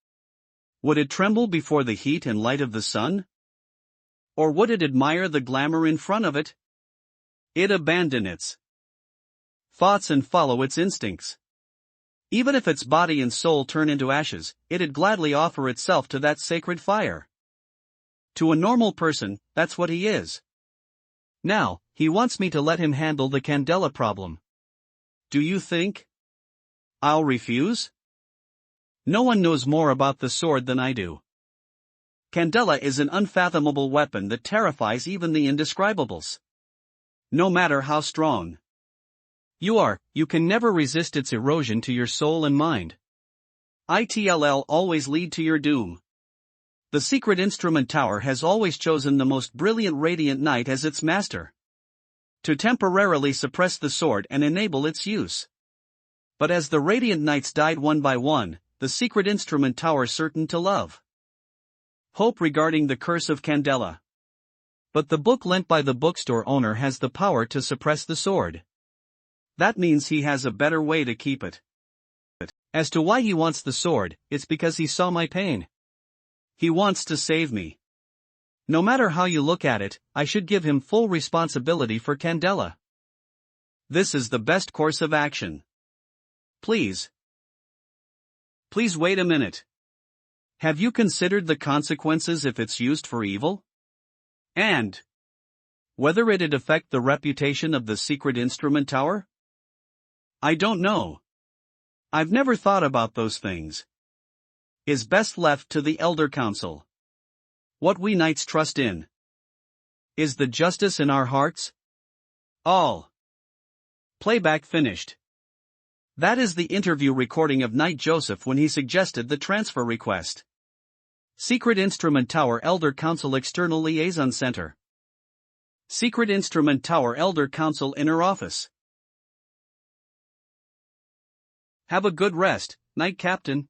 S1: Would it tremble before the heat and light of the sun? Or would it admire the glamour in front of it? It'd abandon its thoughts and follow its instincts. Even if its body and soul turn into ashes, it'd gladly offer itself to that sacred fire. To a normal person, that's what he is.
S2: Now, he wants me to let him handle the Candela problem.
S1: Do you think I'll refuse? No one knows more about the sword than I do. Candela is an unfathomable weapon that terrifies even the indescribables. No matter how strong
S2: you can never resist its erosion to your soul and mind.
S1: It'll always lead to your doom. The Secret Instrument Tower has always chosen the most brilliant Radiant Knight as its master, to temporarily suppress the sword and enable its use. But as the Radiant Knights died one by one, the Secret Instrument Tower certain to love hope regarding the curse of Candela.
S2: But the book lent by the bookstore owner has the power to suppress the sword.
S1: That means he has a better way to keep it.
S2: As to why he wants the sword, it's because he saw my pain.
S1: He wants to save me.
S2: No matter how you look at it, I should give him full responsibility for Candela.
S1: This is the best course of action. Please wait a minute. Have you considered the consequences if it's used for evil? And whether it'd affect the reputation of the Secret Instrument Tower? I don't know. I've never thought about those things. Is best left to the Elder Council. What we knights trust in is the justice in our hearts. All. Playback finished. That is the interview recording of Knight Joseph when he suggested the transfer request. Secret Instrument Tower Elder Council External Liaison Center. Secret Instrument Tower Elder Council Inner Office. Have a good rest, Knight Captain.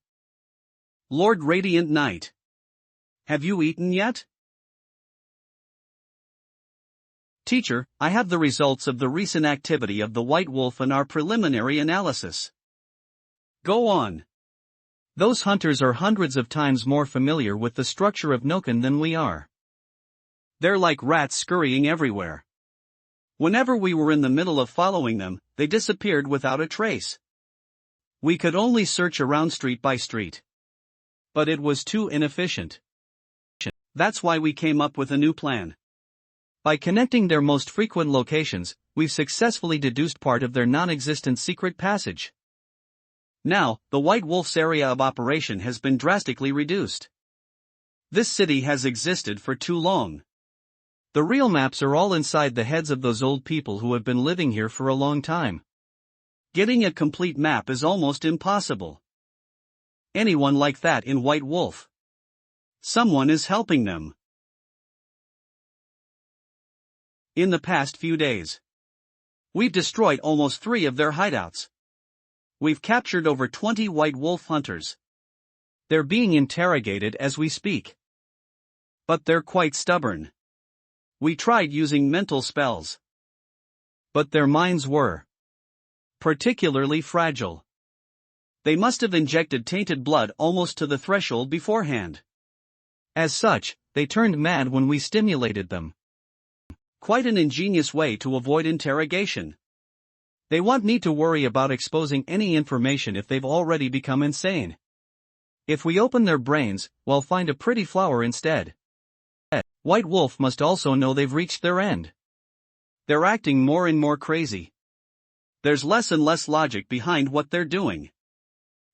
S1: Lord Radiant Knight. Have you eaten yet? Teacher, I have the results of the recent activity of the White Wolf and our preliminary analysis. Go on.
S2: Those hunters are hundreds of times more familiar with the structure of Noken than we are.
S1: They're like rats scurrying everywhere. Whenever we were in the middle of following them, they disappeared without a trace. We could only search around street by street. But it was too inefficient. That's why we came up with a new plan.
S2: By connecting their most frequent locations, we've successfully deduced part of their non-existent secret passage.
S1: Now, the White Wolf's area of operation has been drastically reduced. This city has existed for too long.
S2: The real maps are all inside the heads of those old people who have been living here for a long time.
S1: Getting a complete map is almost impossible. Anyone like that in White Wolf. Someone is helping them. In the past few days, we've destroyed almost 3 of their hideouts. We've captured over 20 White Wolf hunters.
S2: They're being interrogated as we speak.
S1: But they're quite stubborn. We tried using mental spells.
S2: But their minds were
S1: particularly fragile. They must have injected tainted blood almost to the threshold beforehand.
S2: As such, they turned mad when we stimulated them.
S1: Quite an ingenious way to avoid interrogation.
S2: They want me to worry about exposing any information if they've already become insane. If we open their brains, we'll find a pretty flower instead. White Wolf must also know they've reached their end.
S1: They're acting more and more crazy. There's less and less logic behind what they're doing.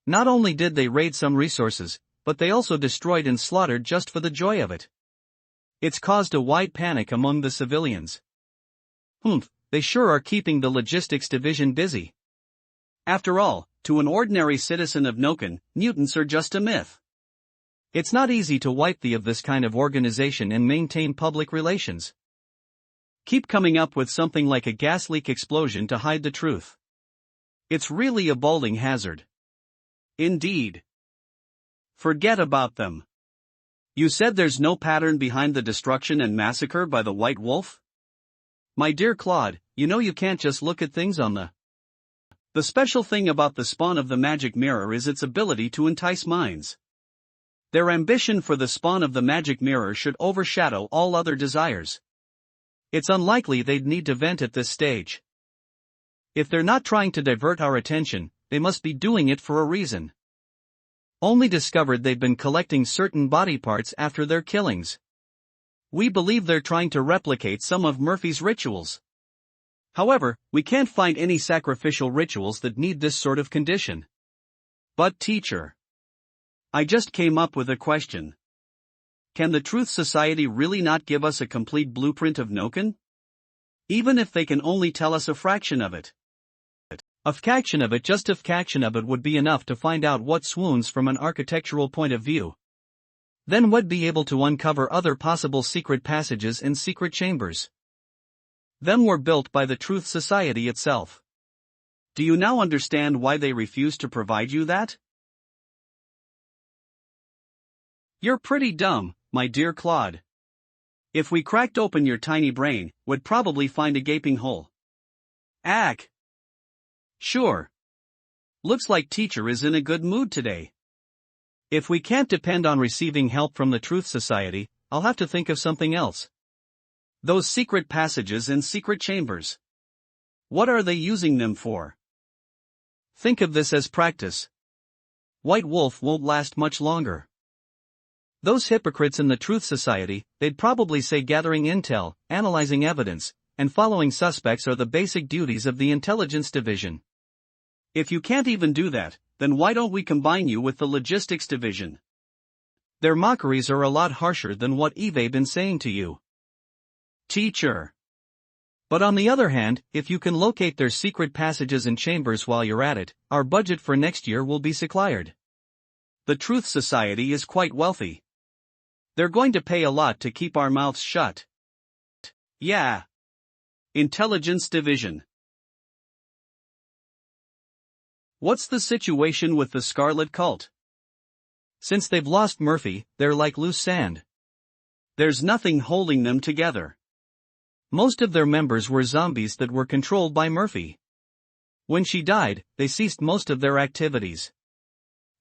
S2: Not only did they raid some resources, but they also destroyed and slaughtered just for the joy of it. It's caused a wide panic among the civilians. They sure are keeping the logistics division busy.
S1: After all, to an ordinary citizen of Noken, mutants are just a myth.
S2: It's not easy to wipe this kind of organization and maintain public relations.
S1: Keep coming up with something like a gas leak explosion to hide the truth. It's really a balding hazard. Indeed. Forget about them. You said there's no pattern behind the destruction and massacre by the White Wolf?
S2: My dear Claude, you know you can't just look at things on
S1: The special thing about the spawn of the magic mirror is its ability to entice minds. Their ambition for the spawn of the magic mirror should overshadow all other desires.
S2: It's unlikely they'd need to vent at this stage. If they're not trying to divert our attention, they must be doing it for a reason. Only discovered they've been collecting certain body parts after their killings. We believe they're trying to replicate some of Murphy's rituals.
S1: However, we can't find any sacrificial rituals that need this sort of condition. But teacher, I just came up with a question. Can the Truth Society really not give us a complete blueprint of Noken? Even if they can only tell us a fraction of it.
S2: A fraction of it would be enough to find out what swoons from an architectural point of view. Then we'd be able to uncover other possible secret passages and secret chambers.
S1: Them were built by the Truth Society itself. Do you now understand why they refuse to provide you that? You're pretty dumb, my dear Claude. If we cracked open your tiny brain, we'd probably find a gaping hole. Ack. Sure. Looks like teacher is in a good mood today.
S2: If we can't depend on receiving help from the Truth Society, I'll have to think of something else.
S1: Those secret passages and secret chambers. What are they using them for?
S2: Think of this as practice. White Wolf won't last much longer. Those hypocrites in the Truth Society, they'd probably say gathering intel, analyzing evidence, and following suspects are the basic duties of the intelligence division.
S1: If you can't even do that, then why don't we combine you with the logistics division?
S2: Their mockeries are a lot harsher than what Eve's been saying to you.
S1: Teacher.
S2: But on the other hand, if you can locate their secret passages and chambers while you're at it, our budget for next year will be secured.
S1: The Truth Society is quite wealthy. They're going to pay a lot to keep our mouths shut. Yeah. Intelligence Division. What's the situation with the Scarlet Cult?
S2: Since they've lost Murphy, they're like loose sand.
S1: There's nothing holding them together.
S2: Most of their members were zombies that were controlled by Murphy. When she died, they ceased most of their activities.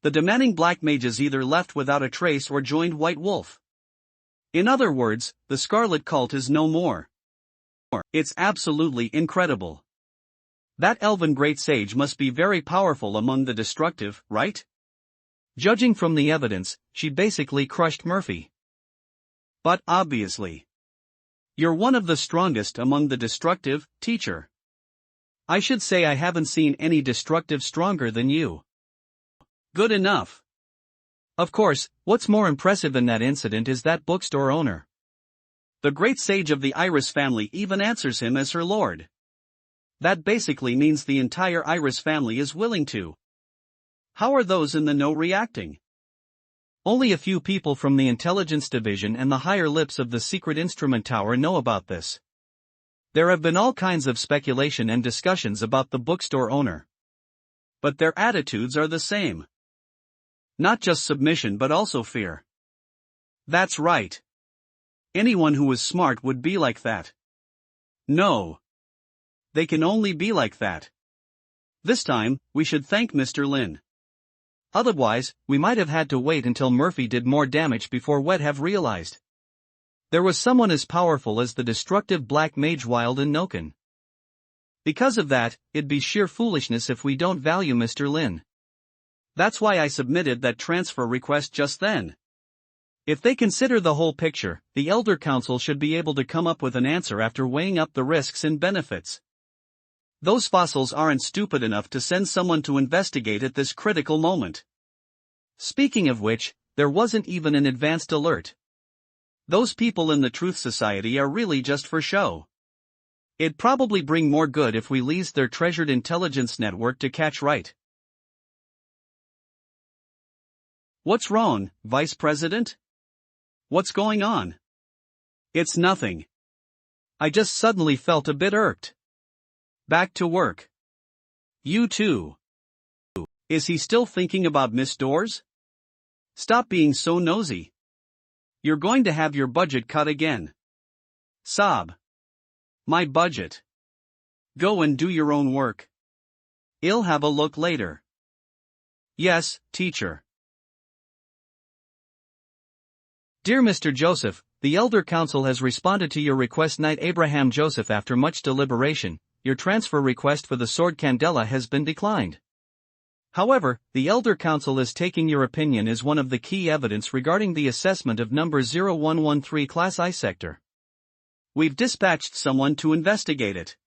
S1: the demanding black mages either left without a trace or joined White Wolf. In other words, the Scarlet Cult is no more. It's absolutely incredible. That elven great sage must be very powerful among the destructive, right?
S2: Judging from the evidence, she basically crushed Murphy.
S1: But obviously, you're one of the strongest among the destructive, teacher.
S2: I should say I haven't seen any destructive stronger than you.
S1: Good enough.
S2: Of course, what's more impressive than that incident is that bookstore owner.
S1: The great sage of the Iris family even answers him as her lord. That basically means the entire Iris family is willing to. How are those in the know reacting?
S2: Only a few people from the intelligence division and the higher lips of the secret instrument tower know about this. There have been all kinds of speculation and discussions about the bookstore owner.
S1: But their attitudes are the same. Not just submission but also fear. That's right. Anyone who is smart would be like that. No. They can only be like that. This time, we should thank Mr. Lin.
S2: Otherwise, we might have had to wait until Murphy did more damage before we'd have realized there was someone as powerful as the destructive black mage Wild and Noken. Because of that, it'd be sheer foolishness if we don't value Mr. Lin.
S1: That's why I submitted that transfer request just then.
S2: If they consider the whole picture, the Elder Council should be able to come up with an answer after weighing up the risks and benefits.
S1: Those fossils aren't stupid enough to send someone to investigate at this critical moment.
S2: Speaking of which, there wasn't even an advanced alert.
S1: Those people in the Truth Society are really just for show. It'd probably bring more good if we leased their treasured intelligence network to catch right. What's wrong, Vice President? What's going on? It's nothing.
S2: I just suddenly felt a bit irked.
S1: Back to work. You too. Is he still thinking about Miss Doors? Stop being so nosy. You're going to have your budget cut again. Sob. My budget. Go and do your own work. I'll have a look later. Yes, teacher.
S2: Dear Mr. Joseph, the Elder Council has responded to your request. Knight Abraham Joseph. After much deliberation, your transfer request for the sword Candela has been declined. However, the Elder Council is taking your opinion as one of the key evidence regarding the assessment of number 0113 Class I sector.
S1: We've dispatched someone to investigate it.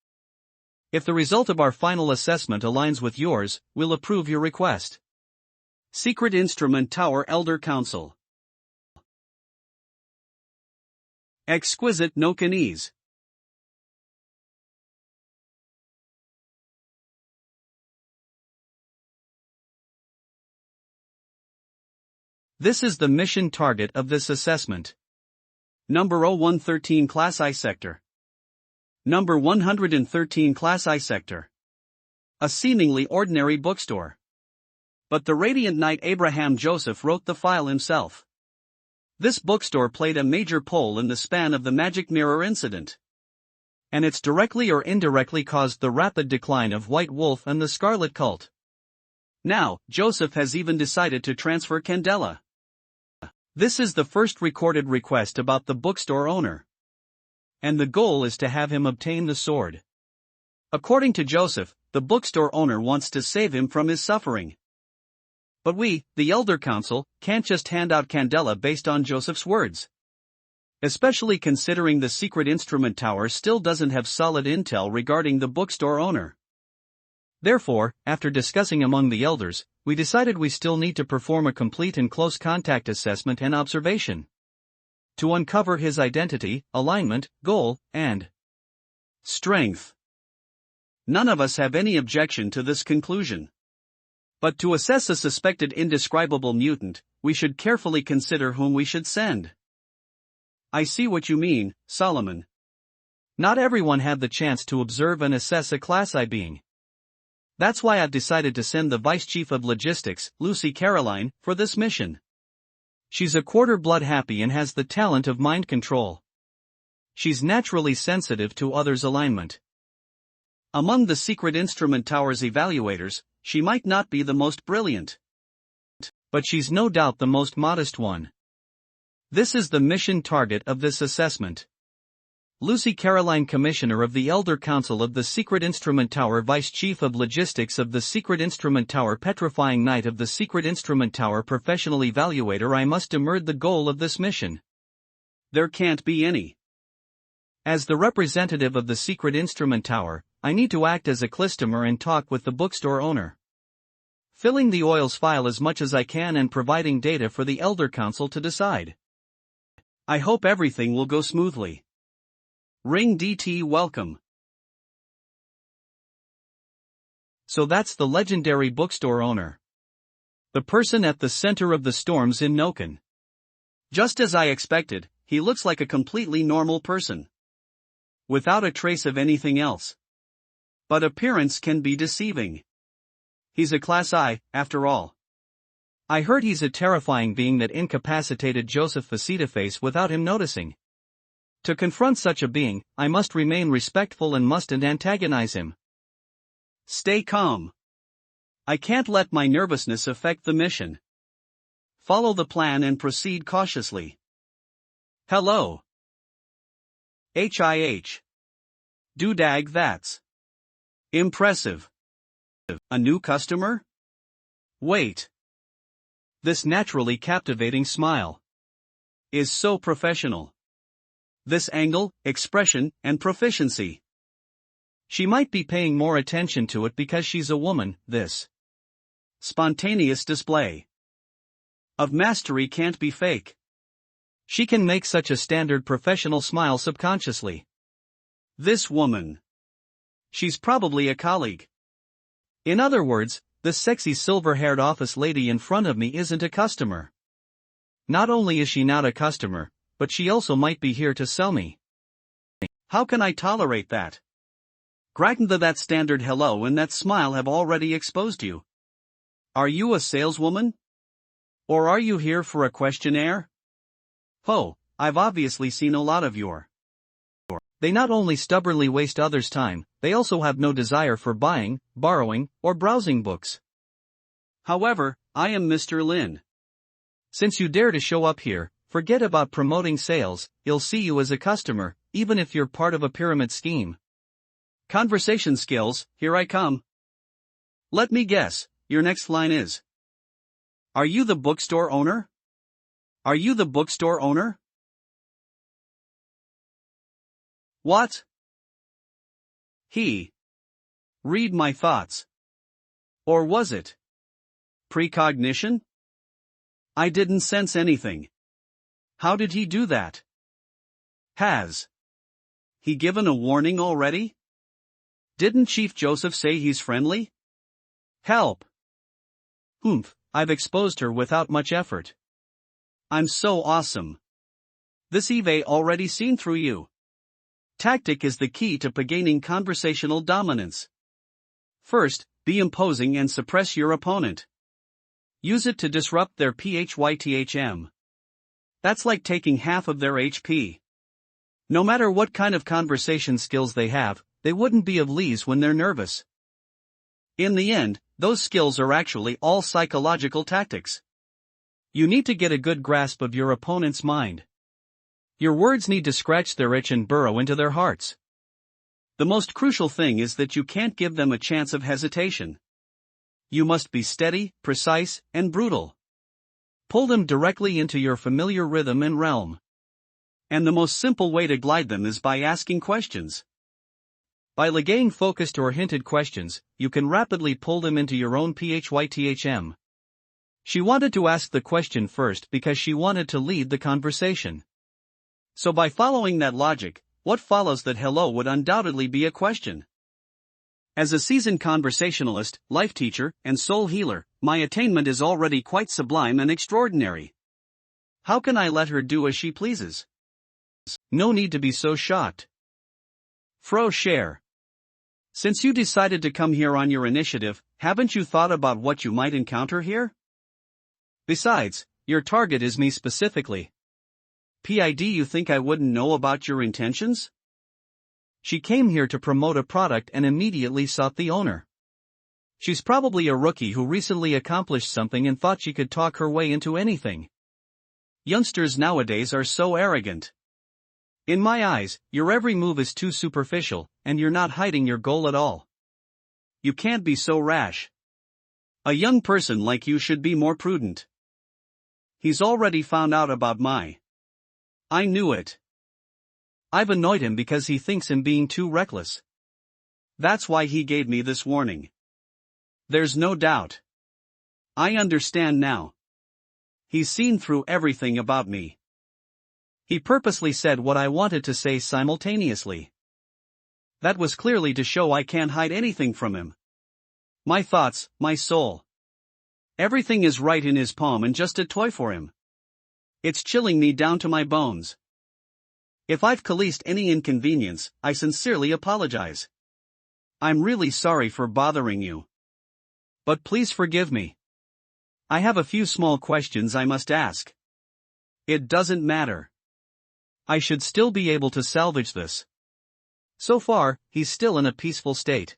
S2: If the result of our final assessment aligns with yours, we'll approve your request.
S1: Secret Instrument Tower Elder Council. Exquisite Nokanese.
S2: This is the mission target of this assessment.
S1: Number 0113 Class I sector. Number 113 Class I sector. A seemingly ordinary bookstore. But the Radiant Knight Abraham Joseph wrote the file himself. This bookstore played a major role in the span of the Magic Mirror incident.
S2: And it's directly or indirectly caused the rapid decline of White Wolf and the Scarlet Cult.
S1: Now, Joseph has even decided to transfer Candela. This is the first recorded request about the bookstore owner. And the goal is to have him obtain the sword. According to Joseph, the bookstore owner wants to save him from his suffering. But we, the Elder Council, can't just hand out Candela based on Joseph's words. Especially considering the secret instrument tower still doesn't have solid intel regarding the bookstore owner.
S2: Therefore, after discussing among the elders, we decided we still need to perform a complete and close contact assessment and observation to uncover his identity, alignment, goal, and
S1: strength. None of us have any objection to this conclusion. But to assess a suspected indescribable mutant, we should carefully consider whom we should send. I see what you mean, Solomon.
S2: Not everyone had the chance to observe and assess a Class I being. That's why I've decided to send the Vice Chief of Logistics, Lucy Caroline, for this mission. She's a quarter-blood happy and has the talent of mind control. She's naturally sensitive to others' alignment.
S1: Among the Secret Instrument Tower's evaluators, she might not be the most brilliant.
S2: But she's no doubt the most modest one. This is the mission target of this assessment. Lucy Caroline, Commissioner of the Elder Council of the Secret Instrument Tower, Vice Chief of Logistics of the Secret Instrument Tower, Petrifying Knight of the Secret Instrument Tower, Professional Evaluator. I must emerge the goal of this mission.
S1: There can't be any.
S2: As the representative of the Secret Instrument Tower, I need to act as a customer and talk with the bookstore owner. Filling the oils file as much as I can and providing data for the Elder Council to decide.
S1: I hope everything will go smoothly. Ring DT welcome.
S2: So that's the legendary bookstore owner. The person at the center of the storms in Noken.
S1: Just as I expected, he looks like a completely normal person. Without a trace of anything else. But appearance can be deceiving. He's a class I, after all.
S2: I heard he's a terrifying being that incapacitated Joseph Facetaface without him noticing. To confront such a being, I must remain respectful and mustn't antagonize him.
S1: Stay calm. I can't let my nervousness affect the mission. Follow the plan and proceed cautiously. Hello. HIH. Doodag, that's impressive. A new customer? Wait.
S2: This naturally captivating smile
S1: is so professional. This angle, expression, and proficiency.
S2: She might be paying more attention to it because she's a woman. This
S1: spontaneous display of mastery can't be fake.
S2: She can make such a standard professional smile subconsciously.
S1: This woman. She's probably a colleague.
S2: In other words, this sexy silver-haired office lady in front of me isn't a customer. Not only is she not a customer, but she also might be here to sell me.
S1: How can I tolerate that? Grattan, that standard hello and that smile have already exposed you. Are you a saleswoman? Or are you here for a questionnaire? Oh, I've obviously seen a lot of your.
S2: They not only stubbornly waste others' time, they also have no desire for buying, borrowing, or browsing books.
S1: However, I am Mr. Lin.
S2: Since you dare to show up here, forget about promoting sales, he'll see you as a customer, even if you're part of a pyramid scheme.
S1: Conversation skills, here I come. Let me guess, your next line is. Are you the bookstore owner? Are you the bookstore owner? What? He. Read my thoughts. Or was it precognition? I didn't sense anything. How did he do that? Has he given a warning already? Didn't Chief Joseph say he's friendly? Help.
S2: Oomph, I've exposed her without much effort.
S1: I'm so awesome. This Eve already seen through you. Tactic is the key to gaining conversational dominance. First, be imposing and suppress your opponent. Use it to disrupt their PHYTHM. That's like taking half of their HP. No matter what kind of conversation skills they have, they wouldn't be of lees when they're nervous. In the end, those skills are actually all psychological tactics. You need to get a good grasp of your opponent's mind. Your words need to scratch their itch and burrow into their hearts. The most crucial thing is that you can't give them a chance of hesitation. You must be steady, precise, and brutal. Pull them directly into your familiar rhythm and realm. And the most simple way to glide them is by asking questions. By laying focused or hinted questions, you can rapidly pull them into your own PHYTHM. She wanted to ask the question first because she wanted to lead the conversation. So by following that logic, what follows that hello would undoubtedly be a question. As a seasoned conversationalist, life teacher, and soul healer, my attainment is already quite sublime and extraordinary. How can I let her do as she pleases? No need to be so shocked. Fro share. Since you decided to come here on your initiative, haven't you thought about what you might encounter here? Besides, your target is me specifically. PID, you think I wouldn't know about your intentions? She came here to promote a product and immediately sought the owner.
S2: She's probably a rookie who recently accomplished something and thought she could talk her way into anything. Youngsters nowadays are so arrogant. In my eyes, your every move is too superficial, and you're not hiding your goal at all. You can't be so rash. A young person like you should be more prudent. He's already found out about I knew it. I've annoyed him because he thinks I'm being too reckless. That's why he gave me this warning. There's no doubt. I understand now. He's seen through everything about me. He purposely said what I wanted to say simultaneously. That was clearly to show I can't hide anything from him. My thoughts, my soul. Everything is right in his palm and just a toy for him. It's chilling me down to my bones. If I've caused any inconvenience, I sincerely apologize. I'm really sorry for bothering you. But please forgive me. I have a few small questions I must ask. It doesn't matter. I should still be able to salvage this. So far, he's still in a peaceful state.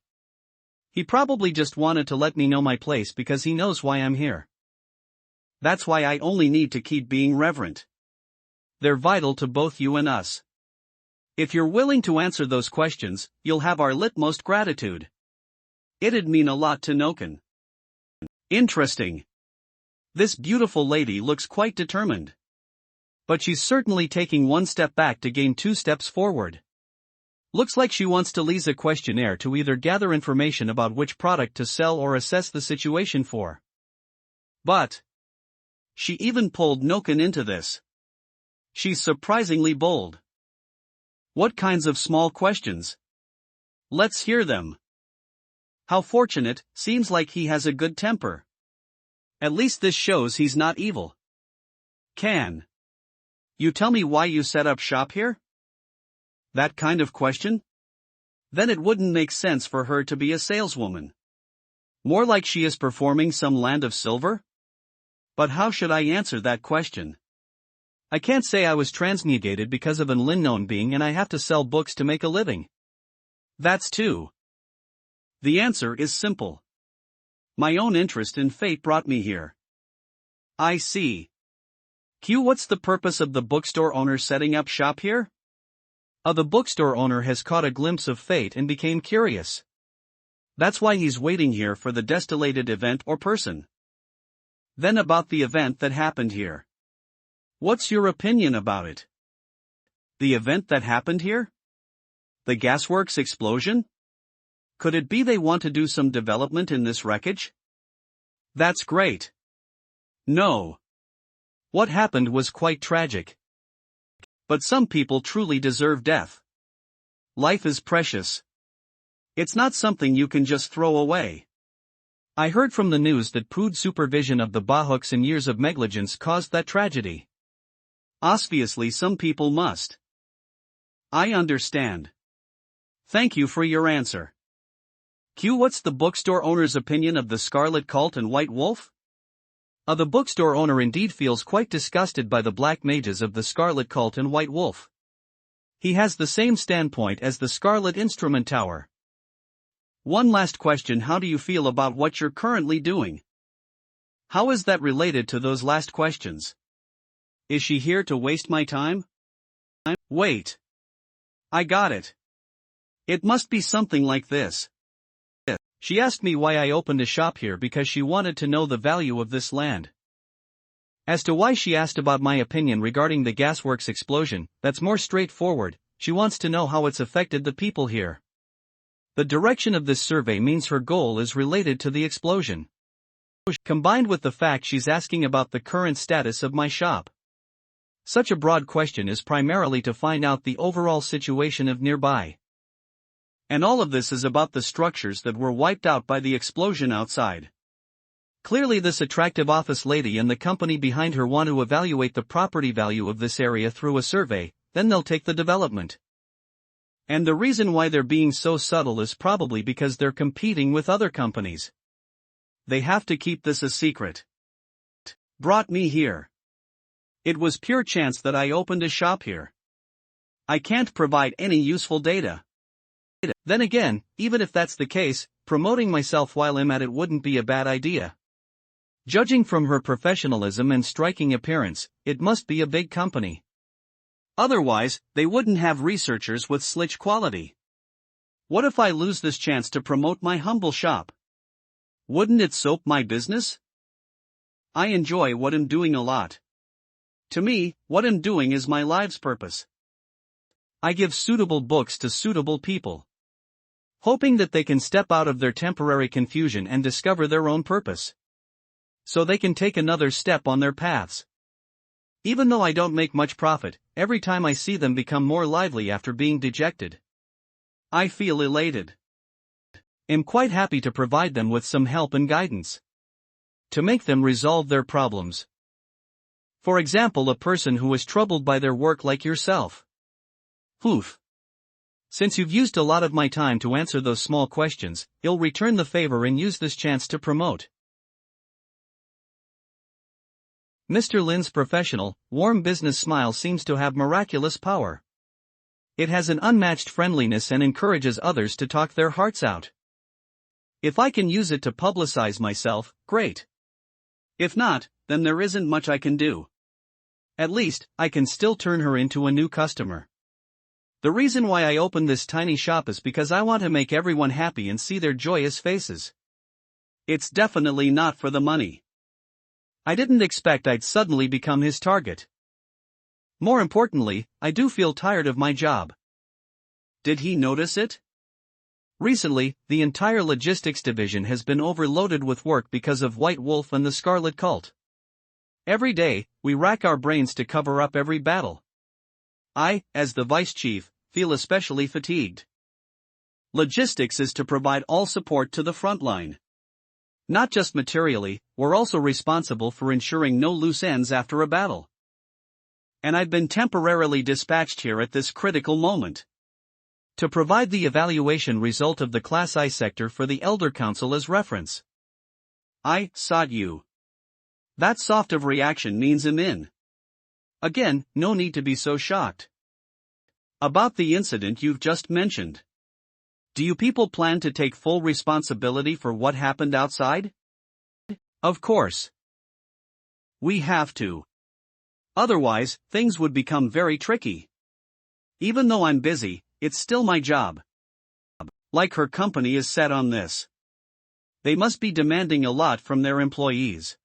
S2: He probably just wanted to let me know my place because he knows why I'm here. That's why I only need to keep being reverent. They're vital to both you and us. If you're willing to answer those questions, you'll have our utmost gratitude. It'd mean a lot to Noken. Interesting. This beautiful lady looks quite determined. But she's certainly taking one step back to gain 2 steps forward. Looks like she wants to lease a questionnaire to either gather information about which product to sell or assess the situation for. But she even pulled Noken into this. She's surprisingly bold. What kinds of small questions? Let's hear them. How fortunate, seems like he has a good temper. At least this shows he's not evil. Can you tell me why you set up shop here? That kind of question? Then it wouldn't make sense for her to be a saleswoman. More like she is performing some land of silver? But how should I answer that question? I can't say I was transmugated because of an unknown being and I have to sell books to make a living. That's too. The answer is simple. My own interest in fate brought me here. I see. What's the purpose of the bookstore owner setting up shop here? The bookstore owner has caught a glimpse of fate and became curious. That's why he's waiting here for the destillated event or person. Then about the event that happened here. What's your opinion about it? The event that happened here? The gasworks explosion? Could it be they want to do some development in this wreckage? That's great. No. What happened was quite tragic. But some people truly deserve death. Life is precious. It's not something you can just throw away. I heard from the news that poor supervision of the Bahuks and years of negligence caused that tragedy. Obviously some people must. I understand. Thank you for your answer. What's the bookstore owner's opinion of the Scarlet Cult and White Wolf? The bookstore owner indeed feels quite disgusted by the black mages of the Scarlet Cult and White Wolf. He has the same standpoint as the Scarlet Instrument Tower. One last question: how do you feel about what you're currently doing? How is that related to those last questions? Is she here to waste my time? Wait. I got it. It must be something like this. She asked me why I opened a shop here because she wanted to know the value of this land. As to why she asked about my opinion regarding the gasworks explosion, that's more straightforward. She wants to know how it's affected the people here. The direction of this survey means her goal is related to the explosion. Combined with the fact she's asking about the current status of my shop. Such a broad question is primarily to find out the overall situation of nearby. And all of this is about the structures that were wiped out by the explosion outside. Clearly this attractive office lady and the company behind her want to evaluate the property value of this area through a survey, then they'll take the development. And the reason why they're being so subtle is probably because they're competing with other companies. They have to keep this a secret. Brought me here. It was pure chance that I opened a shop here. I can't provide any useful data. Then again, even if that's the case, promoting myself while I'm at it wouldn't be a bad idea. Judging from her professionalism and striking appearance, it must be a big company.
S1: Otherwise, they wouldn't have researchers with slich quality. What if I lose this chance to promote my humble shop? Wouldn't it soap my business? I enjoy what I'm doing a lot. To me, what I'm doing is my life's purpose.
S2: I give suitable books to suitable people, hoping that they can step out of their temporary confusion and discover their own purpose, so they can take another step on their paths. Even though I don't make much profit, every time I see them become more lively after being dejected, I feel elated. I'm quite happy to provide them with some help and guidance, to make them resolve their problems. For example, a person who is troubled by their work like yourself. Oof. Since you've used a lot of my time to answer those small questions, I'll return the favor and use this chance to promote. Mr. Lin's professional, warm business smile seems to have miraculous power. It has an unmatched friendliness and encourages others to talk their hearts out. If I can use it to publicize myself, great. If not, then there isn't much I can do. At least, I can still turn her into a new customer. The reason why I opened this tiny shop is because I want to make everyone happy and see their joyous faces. It's definitely not for the money. I didn't expect I'd suddenly become his target. More importantly, I do feel tired of my job. Did he notice it? Recently, the entire logistics division has been overloaded with work because of White Wolf and the Scarlet Cult. Every day, we rack our brains to cover up every battle. I, as the vice chief, feel especially fatigued. Logistics is to provide all support to the front line. Not just materially, we're also responsible for ensuring no loose ends after a battle. And I've been temporarily dispatched here at this critical moment, to provide the evaluation result of the Class I sector for the Elder Council as reference. I sought you. That soft of reaction means I'm in. Again, no need to be so shocked. About the incident you've just mentioned. Do you people plan to take full responsibility for what happened outside? Of course. We have to. Otherwise, things would become very tricky. Even though I'm busy, it's still my job. Like her company is set on this. They must be demanding a lot from their employees.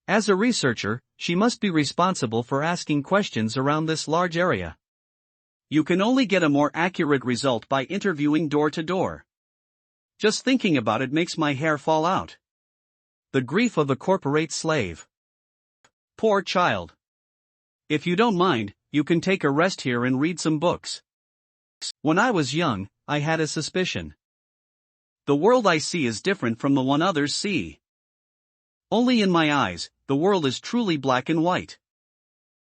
S2: As a researcher, she must be responsible for asking questions around this large area. You can only get a more accurate result by interviewing door to door. Just thinking about it makes my hair fall out. The grief of a corporate slave. Poor child. If you don't mind, you can take a rest here and read some books. When I was young, I had a suspicion. The world I see is different from the one others see. Only in my eyes, the world is truly black and white.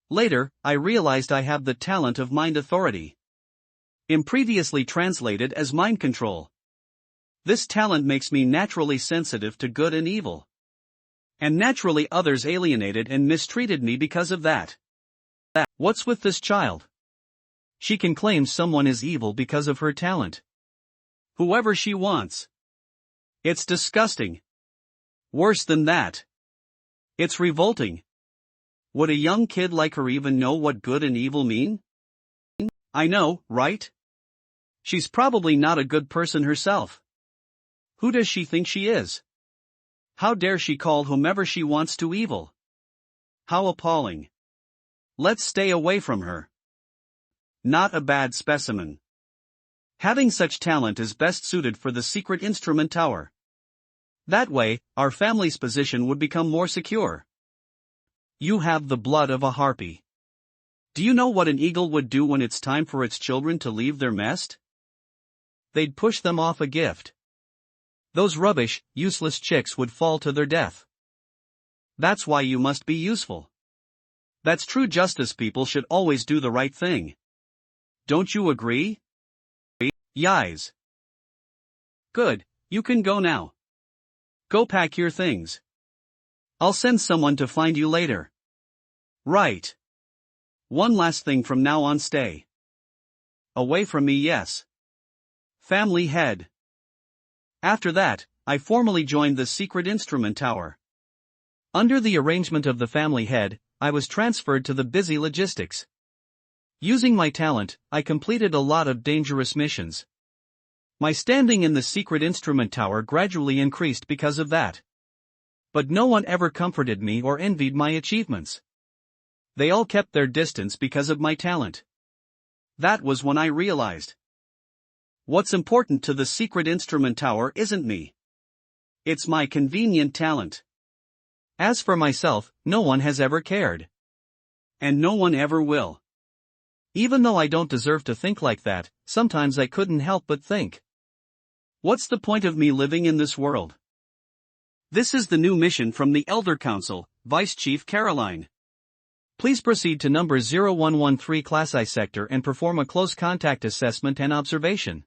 S2: Later, I realized I have the talent of mind authority. Previously translated as mind control. This talent makes me naturally sensitive to good and evil. And naturally others alienated and mistreated me because of that. What's with this child? She can claim someone is evil because of her talent. Whoever she wants. It's disgusting. Worse than that. It's revolting. Would a young kid like her even know what good and evil mean? I know, right? She's probably not a good person herself. Who does she think she is? How dare she call whomever she wants to evil? How appalling. Let's stay away from her. Not a bad specimen. Having such talent is best suited for the secret instrument tower. That way, our family's position would become more secure. You have the blood of a harpy. Do you know what an eagle would do when it's time for its children to leave their nest? They'd push them off a gift. Those rubbish, useless chicks would fall to their death. That's why you must be useful. That's true justice. People should always do the right thing. Don't you agree? Yes. Good, you can go now. Go pack your things. I'll send someone to find you later. Right. One last thing, from now on stay away from me, yes.
S1: Family head. After that, I formally joined the secret instrument tower.
S2: Under the arrangement of the family head, I was transferred to the busy logistics. Using my talent, I completed a lot of dangerous missions. My standing in the secret instrument tower gradually increased because of that. But no one ever comforted me or envied my achievements. They all kept their distance because of my talent. That was when I realized. What's important to the secret instrument tower isn't me. It's my convenient talent. As for myself, no one has ever cared.
S1: And no one ever will.
S2: Even though I don't deserve to think like that, sometimes I couldn't help but think.
S1: What's the point of me living in this world? This is the new mission from the Elder Council, Vice Chief Caroline.
S2: Please proceed to number 0113 Class I Sector and perform a close contact assessment and observation.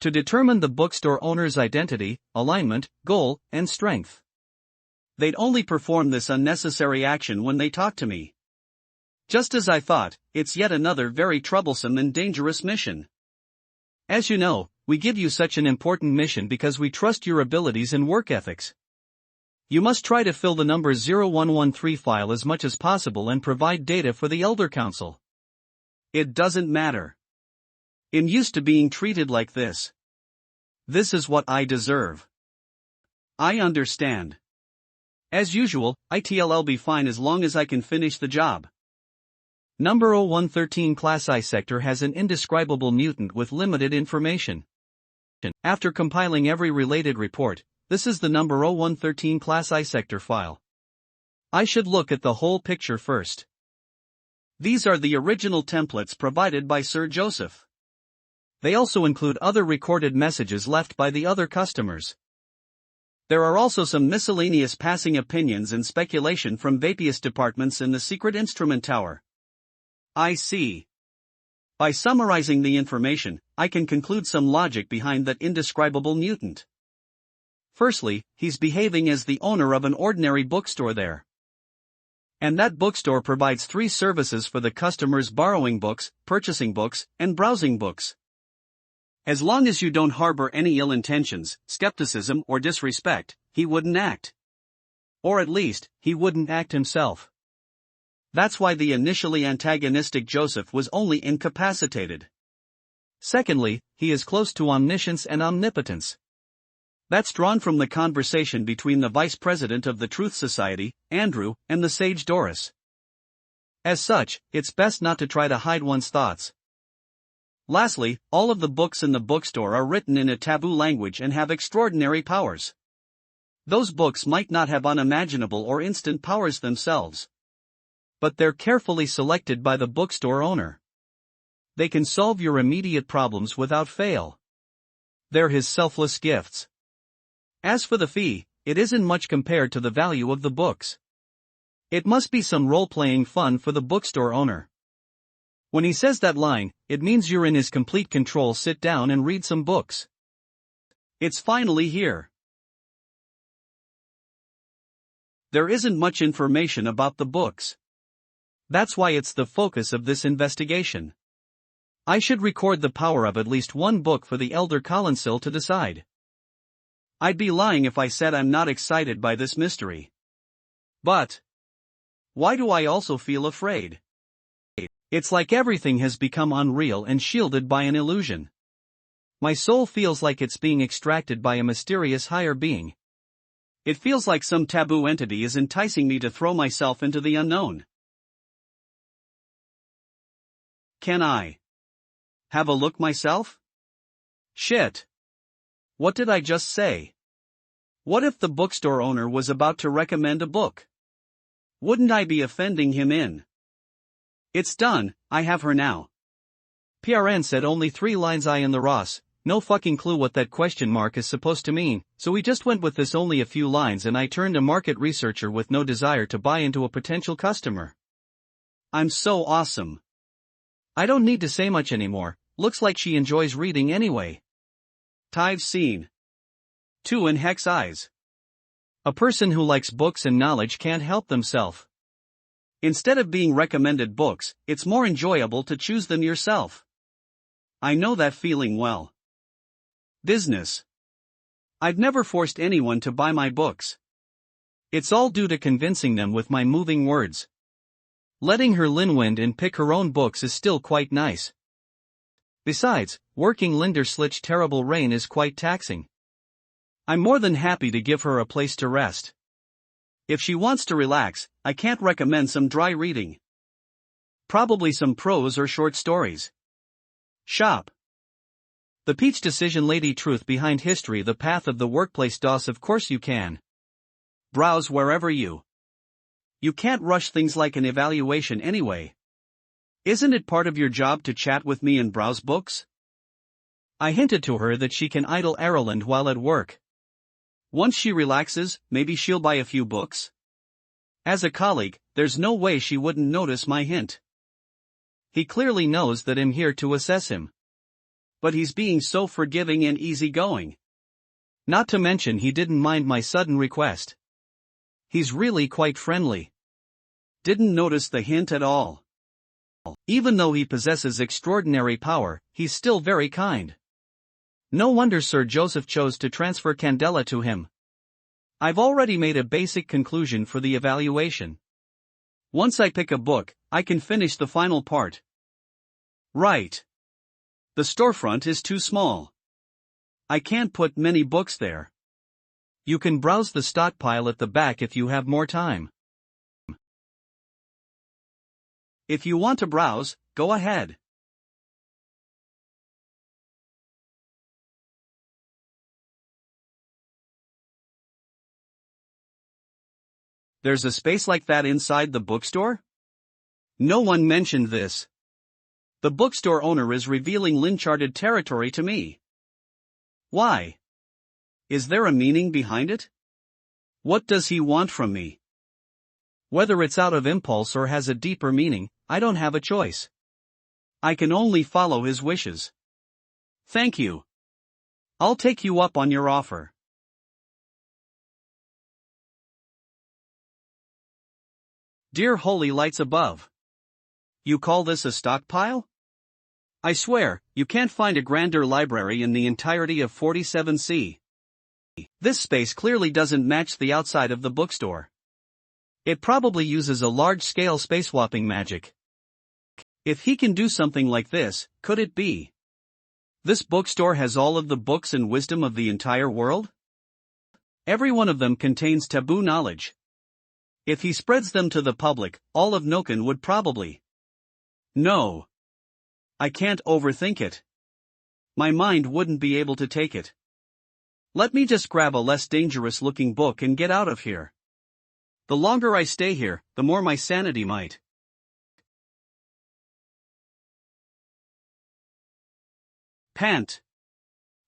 S2: To determine the bookstore owner's identity, alignment, goal, and strength.
S1: They'd only perform this unnecessary action when they talk to me. Just as I thought, it's yet another very troublesome and dangerous mission.
S2: As you know, we give you such an important mission because we trust your abilities and work ethics. You must try to fill the number 0113 file as much as possible and provide data for the Elder Council.
S1: It doesn't matter. I'm used to being treated like this. This is what I deserve. I understand. As usual, I'll be fine as long as I can finish the job.
S2: Number 0113 Class I Sector has an indescribable mutant with limited information. After compiling every related report, this is the number 0113 Class I Sector file. I should look at the whole picture first.
S1: These are the original templates provided by Sir Joseph.
S2: They also include other recorded messages left by the other customers.
S1: There are also some miscellaneous passing opinions and speculation from various departments in the secret instrument tower. I see. By summarizing the information, I can conclude some logic behind that indescribable mutant. Firstly, he's behaving as the owner of an ordinary bookstore there. And that bookstore provides 3 services for the customers: borrowing books, purchasing books, and browsing books. As long as you don't harbor any ill intentions, skepticism, or disrespect, he wouldn't act. Or at least, he wouldn't act himself. That's why the initially antagonistic Joseph was only incapacitated.
S2: Secondly, he is close to omniscience and omnipotence.
S1: That's drawn from the conversation between the vice president of the Truth Society, Andrew, and the sage Doris.
S2: As such, it's best not to try to hide one's thoughts.
S1: Lastly, all of the books in the bookstore are written in a taboo language and have extraordinary powers. Those books might not have unimaginable or instant powers themselves.
S2: But they're carefully selected by the bookstore owner. They can solve your immediate problems without fail. They're his selfless gifts. As for the fee, it isn't much compared to the value of the books. It must be some role-playing fun for the bookstore owner. When he says that line, it means you're in his complete control. Sit down and read some books.
S1: It's finally here. There isn't much information about the books.
S2: That's why it's the focus of this investigation. I should record the power of at least one book for the Elder Council to decide.
S1: I'd be lying if I said I'm not excited by this mystery. But why do I also feel afraid?
S2: It's like everything has become unreal and shielded by an illusion. My soul feels like it's being extracted by a mysterious higher being.
S1: It feels like some taboo entity is enticing me to throw myself into the unknown. Can I have a look myself? Shit. What did I just say? What if the bookstore owner was about to recommend a book? Wouldn't I be offending him in? It's done, I have her now.
S2: PRN said only 3 lines. I in the Ross, no fucking clue what that question mark is supposed to mean, so we just went with this only a few lines and I turned a market researcher with no desire to buy into a potential customer.
S1: I'm so awesome.
S2: I don't need to say much anymore, looks like she enjoys reading anyway.
S1: I've seen 2 in Hex eyes.
S2: A person who likes books and knowledge can't help themselves.
S1: Instead of being recommended books, it's more enjoyable to choose them yourself. I know that feeling well. Business. I've never forced anyone to buy my books.
S2: It's all due to convincing them with my moving words. Letting her Linwind and pick her own books is still quite nice. Besides, working Linderslich terrible rain is quite taxing.
S1: I'm more than happy to give her a place to rest. If she wants to relax, I can't recommend some dry reading. Probably some prose or short stories. Shop.
S2: The Peach Decision Lady Truth Behind History The Path of the Workplace DOS. Of course you can.
S1: Browse wherever you can't rush things like an evaluation anyway. Isn't it part of your job to chat with me and browse books?
S2: I hinted to her that she can idle Ireland while at work.
S1: Once she relaxes, maybe she'll buy a few books. As a colleague, there's no way she wouldn't notice my hint.
S2: He clearly knows that I'm here to assess him.
S1: But he's being so forgiving and easygoing.
S2: Not to mention he didn't mind my sudden request. He's really quite friendly.
S1: Didn't notice the hint at all.
S2: Even though he possesses extraordinary power, he's still very kind. No wonder Sir Joseph chose to transfer Candela to him. I've already made a basic conclusion for the evaluation.
S1: Once I pick a book, I can finish the final part. Right. The storefront is too small. I can't put many books there.
S2: You can browse the stockpile at the back if you have more time.
S1: If you want to browse, go ahead. There's a space like that inside the bookstore? No one mentioned this. The bookstore owner is revealing uncharted territory to me. Why? Is there a meaning behind it? What does he want from me?
S2: Whether it's out of impulse or has a deeper meaning, I don't have a choice.
S1: I can only follow his wishes. Thank you. I'll take you up on your offer. Dear holy lights above. You call this a stockpile? I swear, you can't find a grander library in the entirety of 47C. This space clearly doesn't match the outside of the bookstore.
S2: It probably uses a large-scale space-swapping magic.
S1: If he can do something like this, could it be? This bookstore has all of the books and wisdom of the entire world? Every one of them contains taboo knowledge. If he spreads them to the public, all of Noken would probably. No. I can't overthink it. My mind wouldn't be able to take it. Let me just grab a less dangerous-looking book and get out of here. The longer I stay here, the more my sanity might. Pant.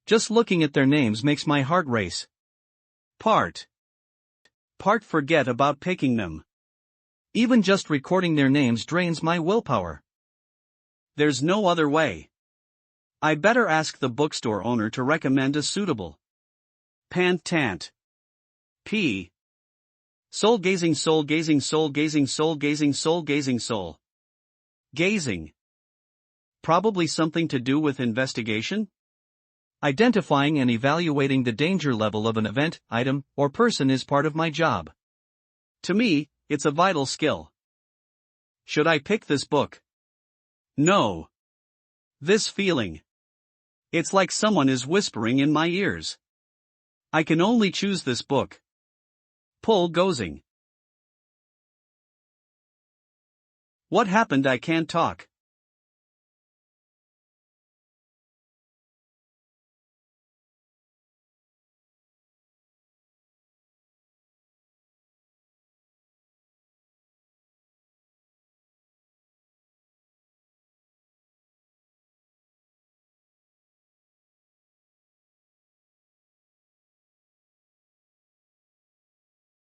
S2: Just looking at their names makes my heart race.
S1: Part. Forget about picking them.
S2: Even just recording their names drains my willpower.
S1: There's no other way. I better ask the bookstore owner to recommend a suitable. Tant. P. Soul gazing. Gazing. Probably something to do with investigation?
S2: Identifying and evaluating the danger level of an event, item, or person is part of my job.
S1: To me, it's a vital skill. Should I pick this book? No. This feeling. It's like someone is whispering in my ears. I can only choose this book. Pull gozing. What happened? I can't talk.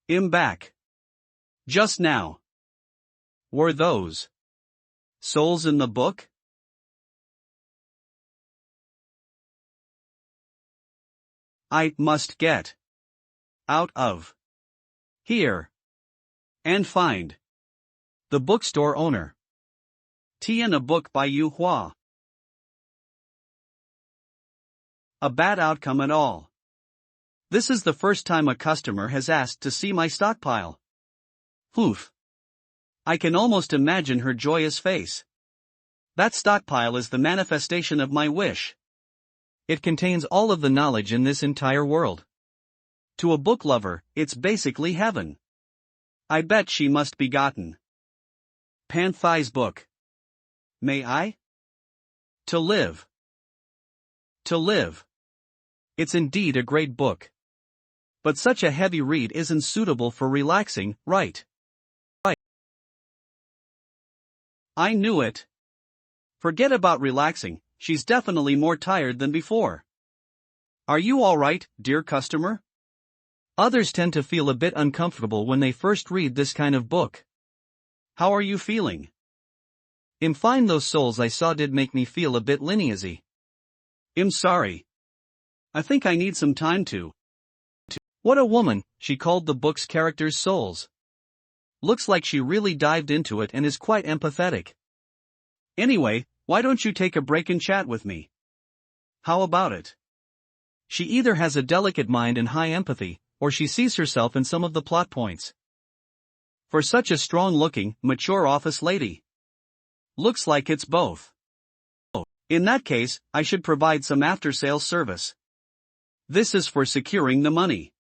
S1: I'm back. Just now. Were those souls in the book? I must get out of here and find
S2: the bookstore owner.
S1: Tian, a book by Yu Hua. a bad outcome at all. This is the first time a customer has asked to see my stockpile. Oof. I can almost imagine her joyous face. That stockpile is the manifestation of my wish.
S2: It contains all of the knowledge in this entire world.
S1: To a book lover, it's basically heaven. I bet she must be gotten. Panthai's book. May I? To live. To live.
S2: It's indeed a great book.
S1: But such a heavy read isn't suitable for relaxing, right? I knew it. Forget about relaxing, she's definitely more tired than before. Are you alright, dear customer?
S2: Others tend to feel a bit uncomfortable when they first read this kind of book.
S1: How are you feeling?
S2: I'm fine. Those souls I saw did make me feel a bit lineazy.
S1: I'm sorry. I think I need some time to.
S2: What a woman, she called the book's characters souls. Looks like she really dived into it and is quite empathetic.
S1: Anyway, why don't you take a break and chat with me? How about it?
S2: She either has a delicate mind and high empathy, or she sees herself in some of the plot points.
S1: For such a strong-looking, mature office lady. Looks like it's both. In that case, I should provide some after-sales service. This is for securing the money.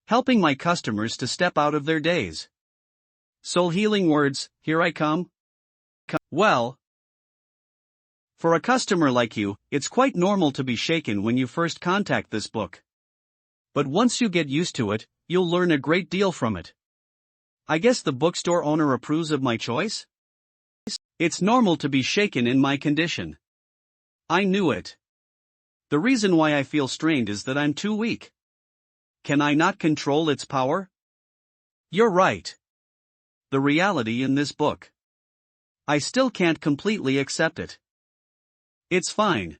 S1: Helping my customers to step out of their days. Soul-healing words, here I come. Well, for a customer like you, it's quite normal to be shaken when you first contact this book. But once you get used to it, you'll learn a great deal from it. I guess the bookstore owner approves of my choice? It's normal to be shaken in my condition. I knew it. The reason why I feel strained is that I'm too weak. Can I not control its power? You're right. The reality in this book. I still can't completely accept it. It's fine.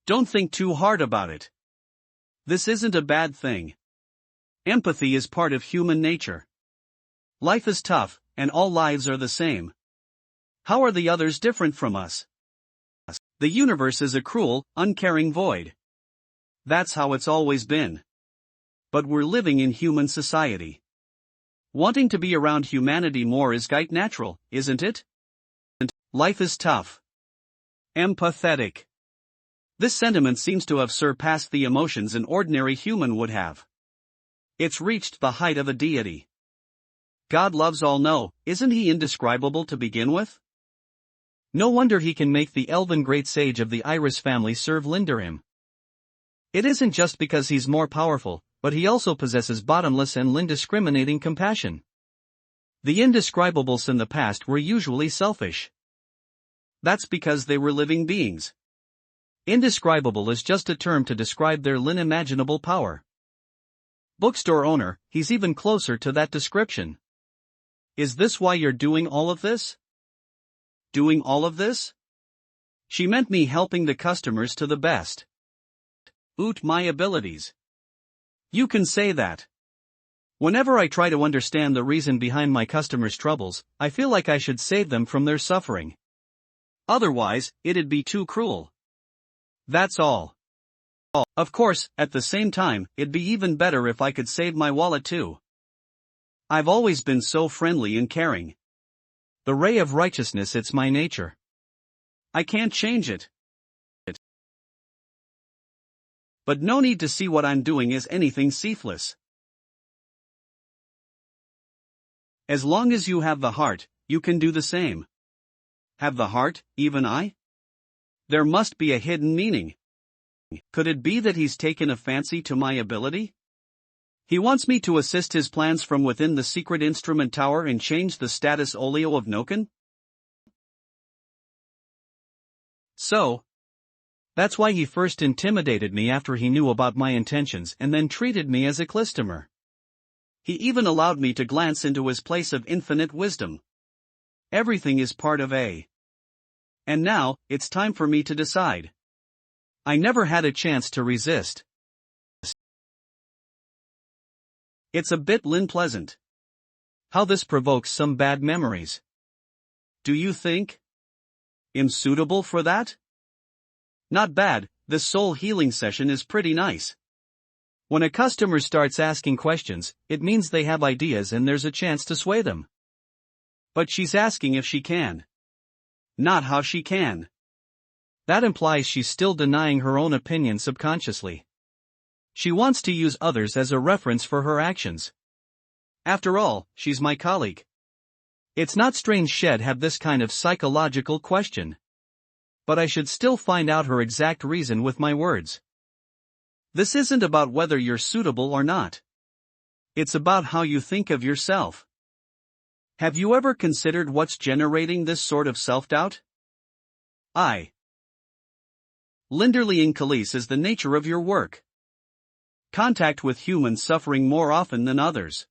S1: Don't think too hard about it. This isn't a bad thing. Empathy is part of human nature. Life is tough, and all lives are the same. How are the others different from us? The universe is a cruel, uncaring void. That's how it's always been. But we're living in human society. Wanting to be around humanity more is quite natural, isn't it? Life is tough. Empathetic. This sentiment seems to have surpassed the emotions an ordinary human would have. It's reached the height of a deity. God loves all. No, isn't he indescribable to begin with?
S2: No wonder he can make the elven great sage of the Iris family serve Lindarim. It isn't just because he's more powerful, but he also possesses bottomless and indiscriminating compassion. The indescribables in the past were usually selfish. That's because they were living beings. Indescribable is just a term to describe their unimaginable power. Bookstore owner, he's even closer to that description. Is this why you're doing all of this? Doing all of this? She meant me helping the customers to the best. My abilities. You can say that. Whenever I try to understand the reason behind my customers' troubles, I feel like I should save them from their suffering. Otherwise, it'd be too cruel. That's all. Of course, at the same time, it'd be even better if I could save my wallet too. I've always been so friendly and caring. The ray of righteousness, it's my nature. I can't change it. But no need to see what I'm doing as anything selfless. As long as you have the heart, you can do the same. Have the heart, even I? There must be a hidden meaning. Could it be that he's taken a fancy to my ability? He wants me to assist his plans from within the secret instrument tower and change the status olio of Noken? So, that's why he first intimidated me after he knew about my intentions and then treated me as a customer. He even allowed me to glance into his place of infinite wisdom. Everything is part of A. And now, it's time for me to decide. I never had a chance to resist. It's a bit unpleasant. How this provokes some bad memories. Do you think I'm suitable for that? Not bad,
S1: this soul healing session is pretty nice.
S2: When a customer starts asking questions, it means they have ideas and there's a chance to sway them.
S1: But she's asking if she can. Not how she can.
S2: That implies she's still denying her own opinion subconsciously. She wants to use others as a reference for her actions.
S1: After all, she's my colleague.
S2: It's not strange she'd have this kind of psychological question. But I should still find out her exact reason with my words.
S1: This isn't about whether you're suitable or not. It's about how you think of yourself. Have you ever considered what's generating this sort of self-doubt? Linderly Calise is the nature of your work. Contact with humans suffering more often than others.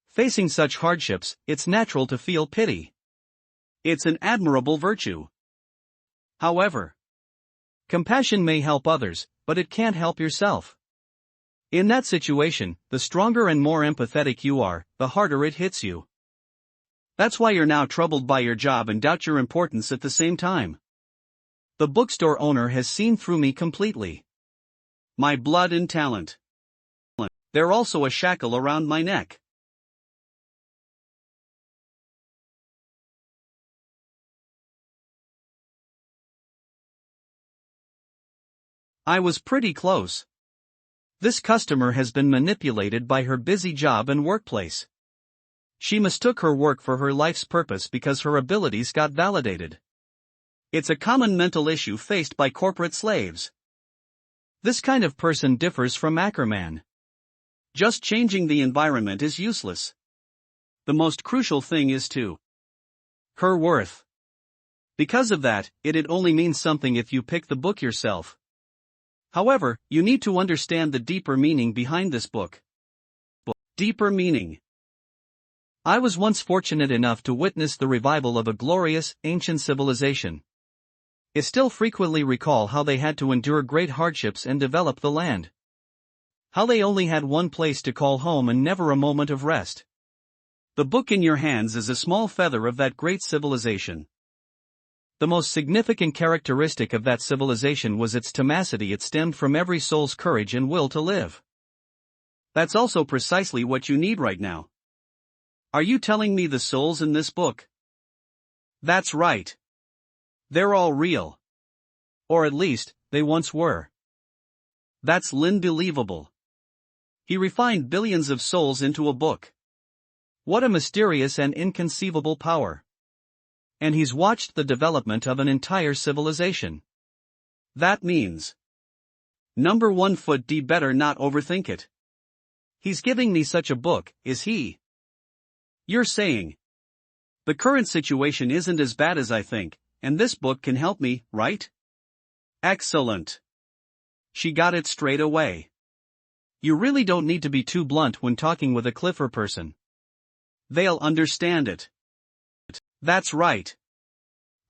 S2: Facing such hardships, it's natural to feel pity.
S1: It's an admirable virtue. However,
S2: compassion may help others, but it can't help yourself. In that situation, the stronger and more empathetic you are, the harder it hits you.
S1: That's why you're now troubled by your job and doubt your importance at the same time.
S2: The bookstore owner has seen through me completely.
S1: My blood and talent. They're also a shackle around my neck.
S2: I was pretty close. This customer has been manipulated by her busy job and workplace. She mistook her work for her life's purpose because her abilities got validated.
S1: It's a common mental issue faced by corporate slaves.
S2: This kind of person differs from Ackerman.
S1: Just changing the environment is useless. The most crucial thing is to her worth. Because of that, it only means something if you pick the book yourself. However, you need to understand the deeper meaning behind this book. Deeper meaning.
S2: I was once fortunate enough to witness the revival of a glorious, ancient civilization. I still frequently recall how they had to endure great hardships and develop the land. How they only had one place to call home and never a moment of rest.
S1: The book in your hands is a small feather of that great civilization.
S2: The most significant characteristic of that civilization was its tenacity. It stemmed from every soul's courage and will to live.
S1: That's also precisely what you need right now. Are you telling me the souls in this book? That's right. They're all real.
S2: Or at least, they once were.
S1: That's unbelievable. He refined billions of souls into a book.
S2: What a mysterious and inconceivable power. And he's watched the development of an entire civilization.
S1: That means number 1 foot D better not overthink it. He's giving me such a book, is he? You're saying the current situation isn't as bad as I think, and this book can help me, right? Excellent. She got it straight away.
S2: You really don't need to be too blunt when talking with a Clifford person.
S1: They'll understand it. That's right.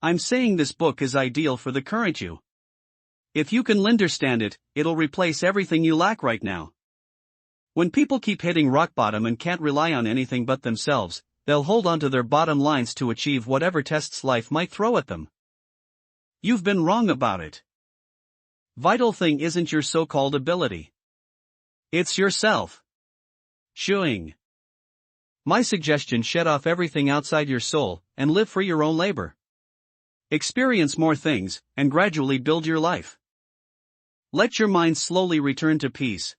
S1: I'm saying this book is ideal for the current you. If you can understand it, it'll replace everything you lack right now. When people keep hitting rock bottom and can't rely on anything but themselves, they'll hold on to their bottom lines to achieve whatever tests life might throw at them. You've been wrong about it. Vital thing isn't your so-called ability. It's yourself. Chewing.
S2: My suggestion: shed off everything outside your soul, and live for your own labor.
S1: Experience more things, and gradually build your life. Let your mind slowly return to peace.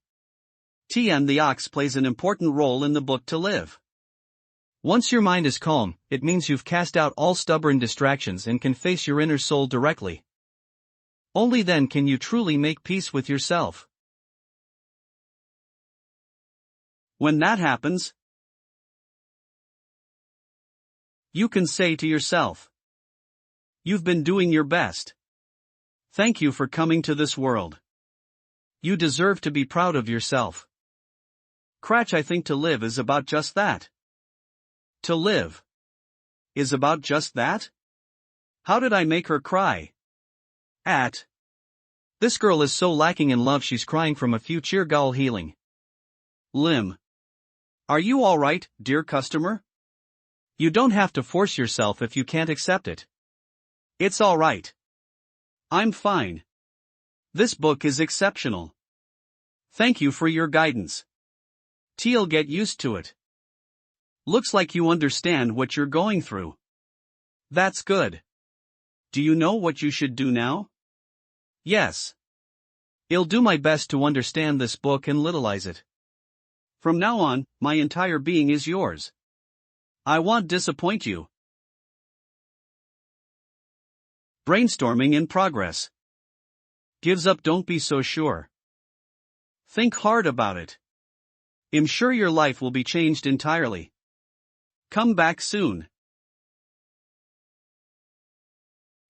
S1: Tien the ox plays an important role in the book to live.
S2: Once your mind is calm, it means you've cast out all stubborn distractions and can face your inner soul directly. Only then can you truly make peace with yourself.
S1: When that happens, you can say to yourself, "You've been doing your best. Thank you for coming to this world. You deserve to be proud of yourself." Cratch, I think to live is about just that. To live is about just that? How did I make her cry?
S2: This girl is so lacking in love she's crying from a future gall healing.
S1: Lim. Are you alright, dear customer?
S2: You don't have to force yourself if you can't accept it.
S1: It's alright. I'm fine. This book is exceptional. Thank you for your guidance. T'll get used to it. Looks like you understand what you're going through. That's good. Do you know what you should do now? Yes. I'll do my best to understand this book and littleize it. From now on, my entire being is yours. I won't disappoint you. Brainstorming in progress. Gives up, don't be so sure. Think hard about it. I'm sure your life will be changed entirely. Come back soon.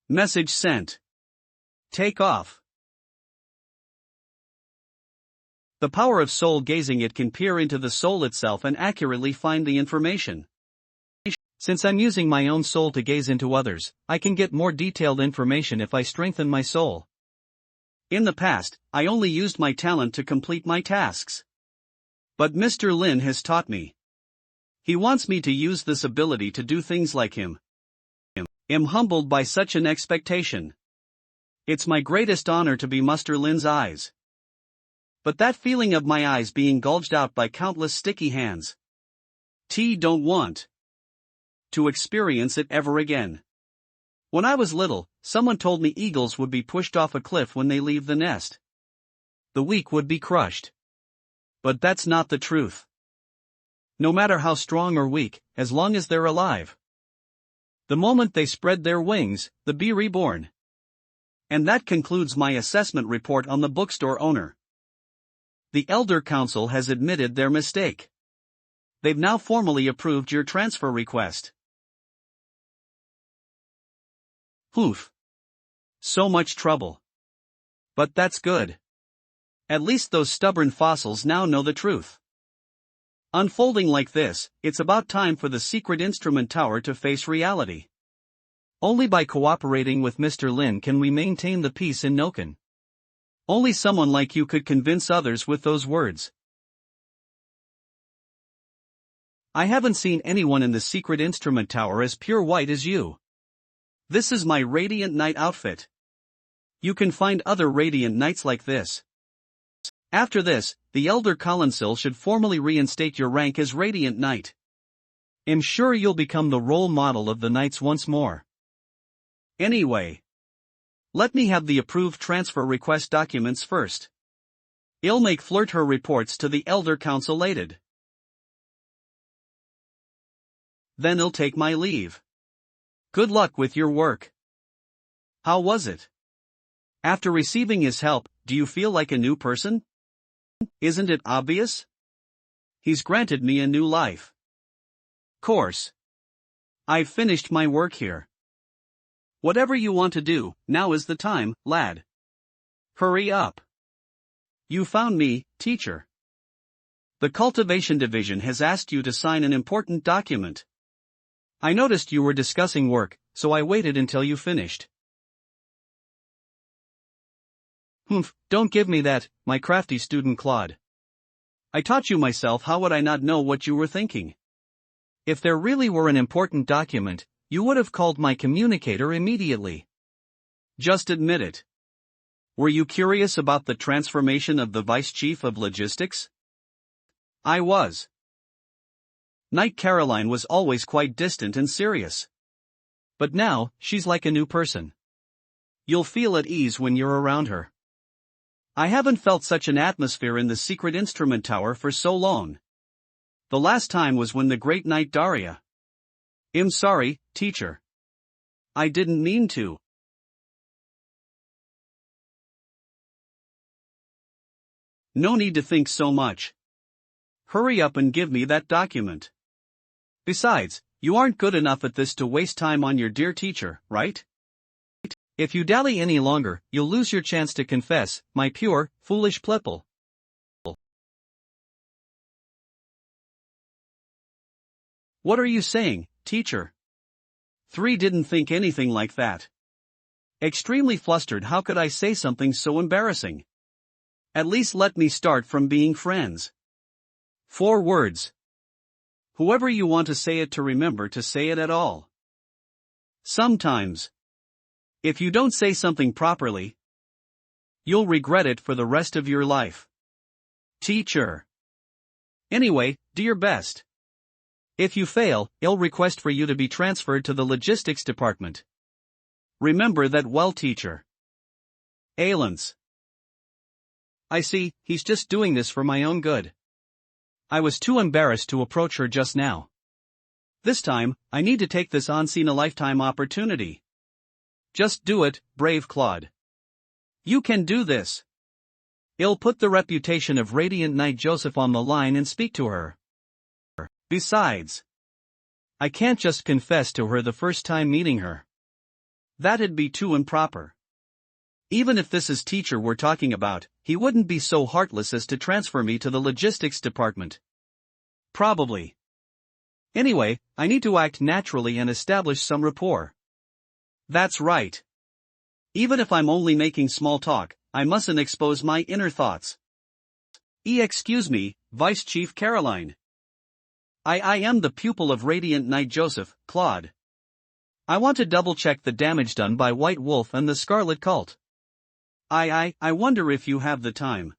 S1: Message sent. Take off. The power of soul gazing. It can peer into the soul itself and accurately find the information. Since I'm using my own soul to gaze into others, I can get more detailed information if I strengthen my soul. In the past, I only used my talent to complete my tasks. But Mr. Lin has taught me. He wants me to use this ability to do things like him. I'm humbled by such an expectation. It's my greatest honor to be Mr. Lin's eyes. But that feeling of my eyes being gouged out by countless sticky hands. Don't want to experience it ever again. When I was little, someone told me eagles would be pushed off a cliff when they leave the nest. The weak would be crushed. But that's not the truth. No matter how strong or weak, as long as they're alive. The moment they spread their wings, they'll be reborn. And that concludes my assessment report on the bookstore owner. The Elder Council has admitted their mistake. They've now formally approved your transfer request. Oof. So much trouble. But that's good. At least those stubborn fossils now know the truth. Unfolding like this, it's about time for the secret instrument tower to face reality. Only by cooperating with Mr. Lin can we maintain the peace in Noken. Only someone like you could convince others with those words. I haven't seen anyone in the secret instrument tower as pure white as you. This is my Radiant Knight outfit. You can find other Radiant Knights like this. After this, the Elder Council should formally reinstate your rank as Radiant Knight. I'm sure you'll become the role model of the Knights once more. Anyway, let me have the approved transfer request documents first. I'll make flirt her reports to the Elder Council later. Then I'll take my leave. Good luck with your work. How was it? After receiving his help, do you feel like a new person? Isn't it obvious? He's granted me a new life. Course. I've finished my work here. Whatever you want to do, now is the time, lad. Hurry up. You found me, teacher. The Cultivation Division has asked you to sign an important document. I noticed you were discussing work, so I waited until you finished. Don't give me that, my crafty student Claude. I taught you myself, how would I not know what you were thinking? If there really were an important document, you would have called my communicator immediately. Just admit it. Were you curious about the transformation of the Vice Chief of Logistics? I was. Knight Caroline was always quite distant and serious. But now, she's like a new person. You'll feel at ease when you're around her. I haven't felt such an atmosphere in the secret instrument tower for so long. The last time was when the great Knight Daria. I'm sorry, teacher. I didn't mean to. No need to think so much. Hurry up and give me that document. Besides, you aren't good enough at this to waste time on your dear teacher, right? If you dally any longer, you'll lose your chance to confess, my pure, foolish plepple. What are you saying, teacher? 3 didn't think anything like that. Extremely flustered, how could I say something so embarrassing? At least let me start from being friends. 4 words. Whoever you want to say it to, remember to say it at all. Sometimes. If you don't say something properly, You'll regret it for the rest of your life. Teacher. Anyway, do your best. If you fail, I'll request for you to be transferred to the logistics department. Remember that well, teacher. Ailance. I see, he's just doing this for my own good. I was too embarrassed to approach her just now. This time, I need to take this once-in-a-lifetime opportunity. Just do it, brave Claude. You can do this. I'll put the reputation of Radiant Knight Joseph on the line and speak to her. Besides, I can't just confess to her the first time meeting her. That'd be too improper. Even if this is teacher we're talking about, he wouldn't be so heartless as to transfer me to the logistics department. Probably. Anyway, I need to act naturally and establish some rapport. That's right. Even if I'm only making small talk, I mustn't expose my inner thoughts. Excuse me, Vice Chief Caroline. I am the pupil of Radiant Knight Joseph, Claude. I want to double-check the damage done by White Wolf and the Scarlet Cult. I wonder if you have the time.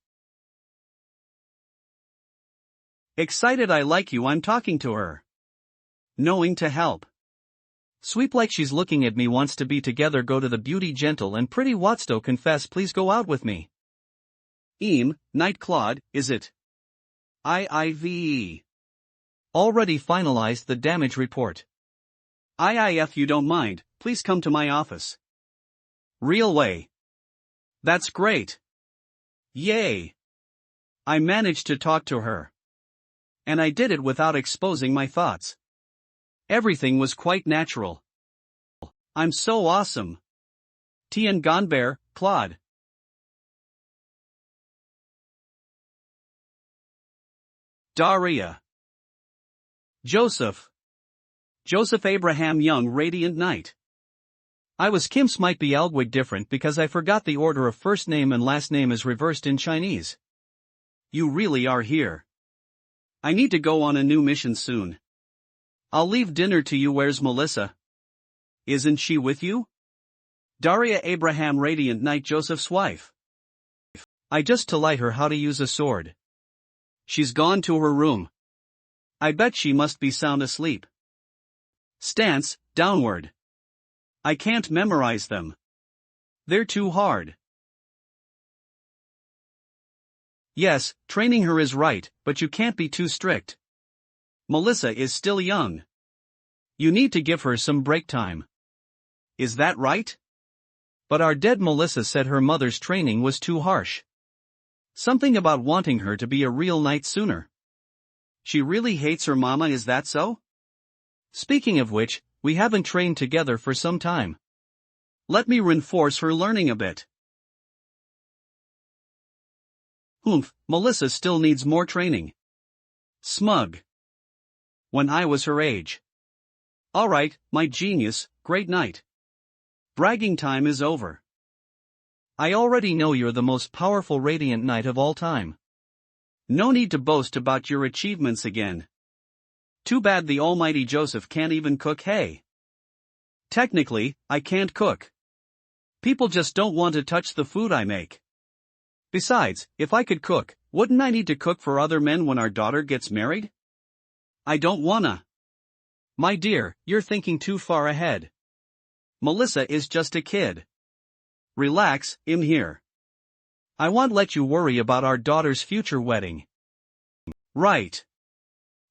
S1: Excited I like you I'm talking to her. Knowing to help. Sweep like she's looking at me wants to be together go to the beauty gentle and pretty Watsto confess please go out with me. Knight Claude, is it? IIVE. Already finalized the damage report. If you don't mind, please come to my office. Real way. That's great. Yay. I managed to talk to her. And I did it without exposing my thoughts. Everything was quite natural. I'm so awesome. Tien Gonbear, Claude. Daria. Joseph Abraham Young Radiant Knight. I was Kim's might be Aldwig different because I forgot the order of first name and last name is reversed in Chinese. You really are here. I need to go on a new mission soon. I'll leave dinner to you. Where's Melissa? Isn't she with you? Daria Abraham Radiant Knight Joseph's wife. I just taught her how to use a sword. She's gone to her room. I bet she must be sound asleep. Stance, downward. I can't memorize them. They're too hard. Yes, training her is right, but you can't be too strict. Melissa is still young. You need to give her some break time. Is that right? But our dead Melissa said her mother's training was too harsh. Something about wanting her to be a real knight sooner. She really hates her mama, is that so? Speaking of which, we haven't trained together for some time. Let me reinforce her learning a bit. Melissa still needs more training. Smug. When I was her age. Alright, my genius, great night. Bragging time is over. I already know you're the most powerful Radiant Knight of all time. No need to boast about your achievements again. Too bad the almighty Joseph can't even cook. Hey. Technically, I can't cook. People just don't want to touch the food I make. Besides, if I could cook, wouldn't I need to cook for other men when our daughter gets married? I don't wanna. My dear, you're thinking too far ahead. Melissa is just a kid. Relax, I'm here. I won't let you worry about our daughter's future wedding. Right.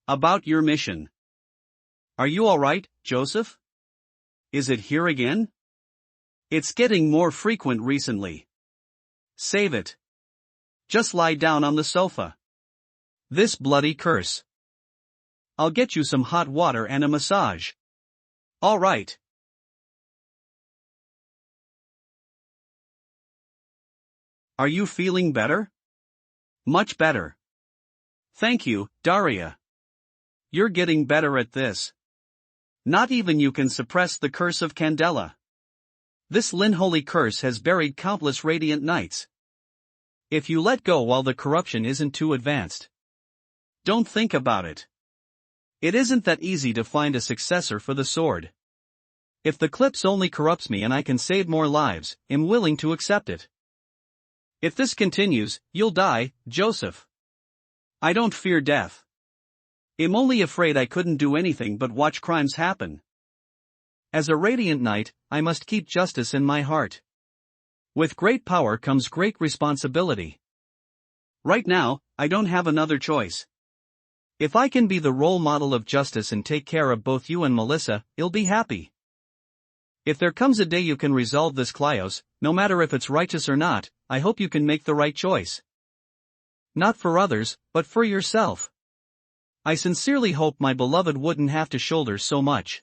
S1: About your mission. Are you alright, Joseph? Is it here again? It's getting more frequent recently. Save it. Just lie down on the sofa. This bloody curse. I'll get you some hot water and a massage. Alright. Are you feeling better? Much better. Thank you, Daria. You're getting better at this. Not even you can suppress the curse of Candela. This Linholy curse has buried countless Radiant Knights. If you let go while the corruption isn't too advanced. Don't think about it. It isn't that easy to find a successor for the sword. If the clips only corrupts me and I can save more lives, I'm willing to accept it.
S2: If this continues, you'll die, Joseph.
S1: I don't fear death.
S2: I'm only afraid I couldn't do anything but watch crimes happen. As a radiant knight, I must keep justice in my heart. With great power comes great responsibility.
S1: Right now, I don't have another choice.
S2: If I can be the role model of justice and take care of both you and Melissa, I'll be happy. If there comes a day you can resolve this, Cleos, no matter if it's righteous or not, I hope you can make the right choice. Not for others, but for yourself. I sincerely hope my beloved wouldn't have to shoulder so much.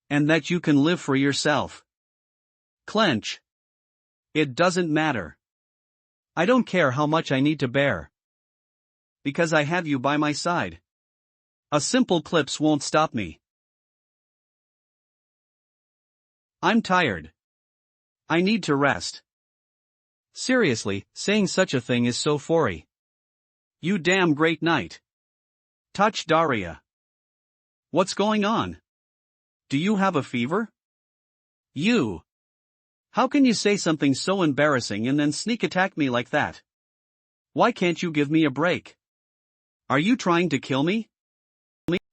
S1: And that you can live for yourself. Clench. It doesn't matter.
S2: I don't care how much I need to bear.
S1: Because I have you by my side. A simple clips won't stop me. I'm tired. I need to rest.
S2: Seriously, saying such a thing is so forry.
S1: You damn great knight. Touch Daria. What's going on? Do you have a fever? You. How can you say something so embarrassing and then sneak attack me like that? Why can't you give me a break? Are you trying to kill me?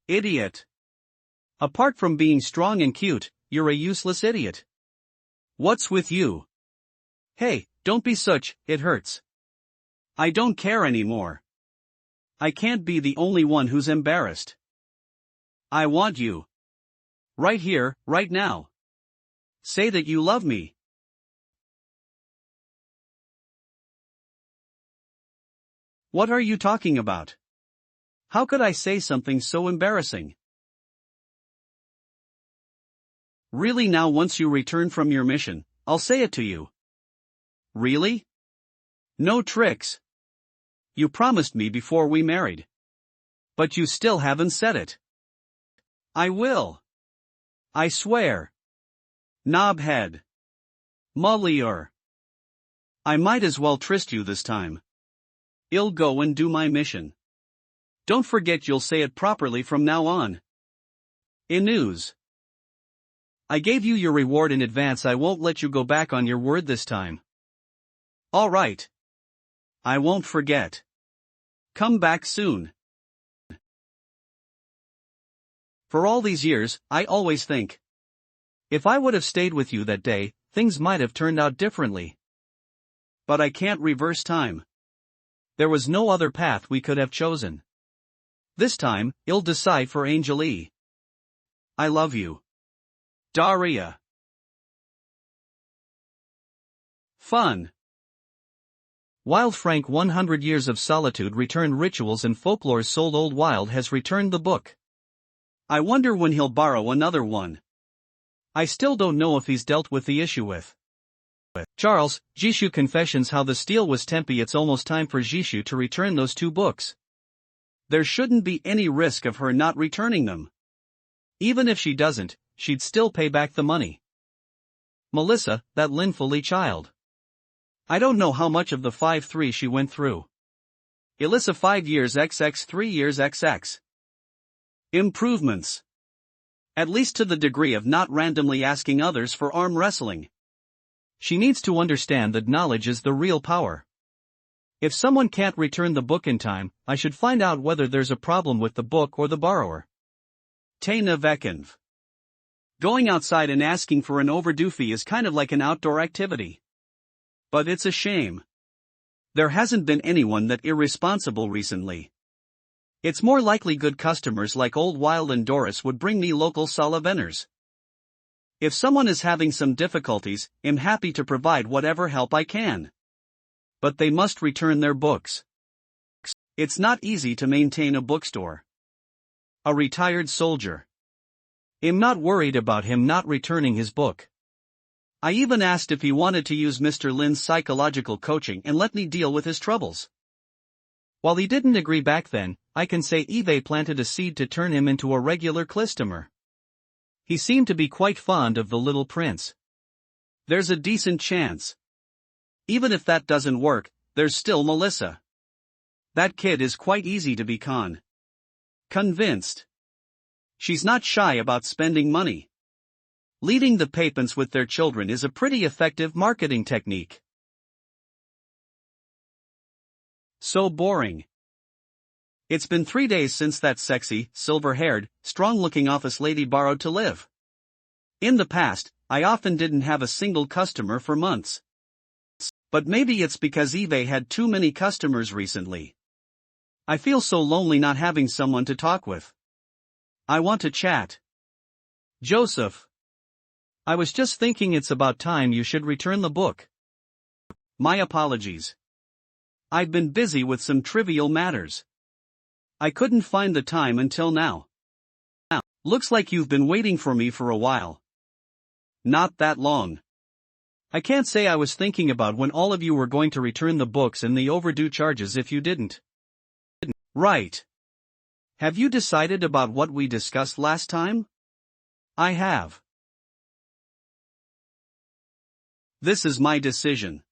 S1: Idiot.
S2: Apart from being strong and cute, you're a useless idiot.
S1: What's with you?
S2: Hey, don't be such, it hurts.
S1: I don't care anymore. I can't be the only one who's embarrassed. I want you. Right here, right now. Say that you love me. What are you talking about? How could I say something so embarrassing? Really, now once you return from your mission, I'll say it to you. Really? No tricks. You promised me before we married. But you still haven't said it. I will. I swear. Knobhead. Mullier. I might as well trust you this time. I'll go and do my mission. Don't forget you'll say it properly from now on. Inus. I gave you your reward in advance. I won't let you go back on your word this time. All right. I won't forget. Come back soon. For all these years, I always think.
S2: If I would have stayed with you that day, things might have turned out differently.
S1: But I can't reverse time.
S2: There was no other path we could have chosen. This time, I'll decide for Angel E.
S1: I love you. Daria. Fun.
S2: Wild Frank 100 Years of Solitude Returned Rituals and Folklore's Sold Old Wild has returned the book.
S1: I wonder when he'll borrow another one.
S2: I still don't know if he's dealt with the issue with Charles, Jishu Confessions. How the Steel Was Tempe. It's almost time for Jishu to return those two books.
S1: There shouldn't be any risk of her not returning them.
S2: Even if she doesn't, she'd still pay back the money. Melissa, that linfully child. I don't know how much of the 5-3 she went through.
S1: Elissa 5 years XX 3 years XX. Improvements. At least to the degree of not randomly asking others for arm wrestling.
S2: She needs to understand that knowledge is the real power. If someone can't return the book in time, I should find out whether there's a problem with the book or the borrower.
S1: Taina Vekinv. Going outside and asking for an overdue fee is kind of like an outdoor activity. But it's a shame. There hasn't been anyone that irresponsible recently. It's more likely good customers like Old Wild and Doris would bring me local Salavenners. If someone is having some difficulties, I'm happy to provide whatever help I can. But they must return their books. It's not easy to maintain a bookstore. A retired soldier. I'm not worried about him not returning his book. I even asked if he wanted to use Mr. Lin's psychological coaching and let me deal with his troubles. While he didn't agree back then, I can say Eve planted a seed to turn him into a regular customer. He seemed to be quite fond of the little prince. There's a decent chance. Even if that doesn't work, there's still Melissa. That kid is quite easy to be convinced. She's not shy about spending money. Leading the Papins with their children is a pretty effective marketing technique. So boring. It's been 3 days since that sexy, silver-haired, strong-looking office lady borrowed to live. In the past, I often didn't have a single customer for months. But maybe it's because eBay had too many customers recently. I feel so lonely not having someone to talk with. I want to chat.
S2: Joseph. I was just thinking it's about time you should return the book.
S1: My apologies. I've been busy with some trivial matters. I couldn't find the time until now. Looks like you've been waiting for me for a while. Not that long.
S2: I can't say I was thinking about when all of you were going to return the books and the overdue charges if you didn't.
S1: Right. Have you decided about what we discussed last time?
S2: I have.
S1: This is my decision.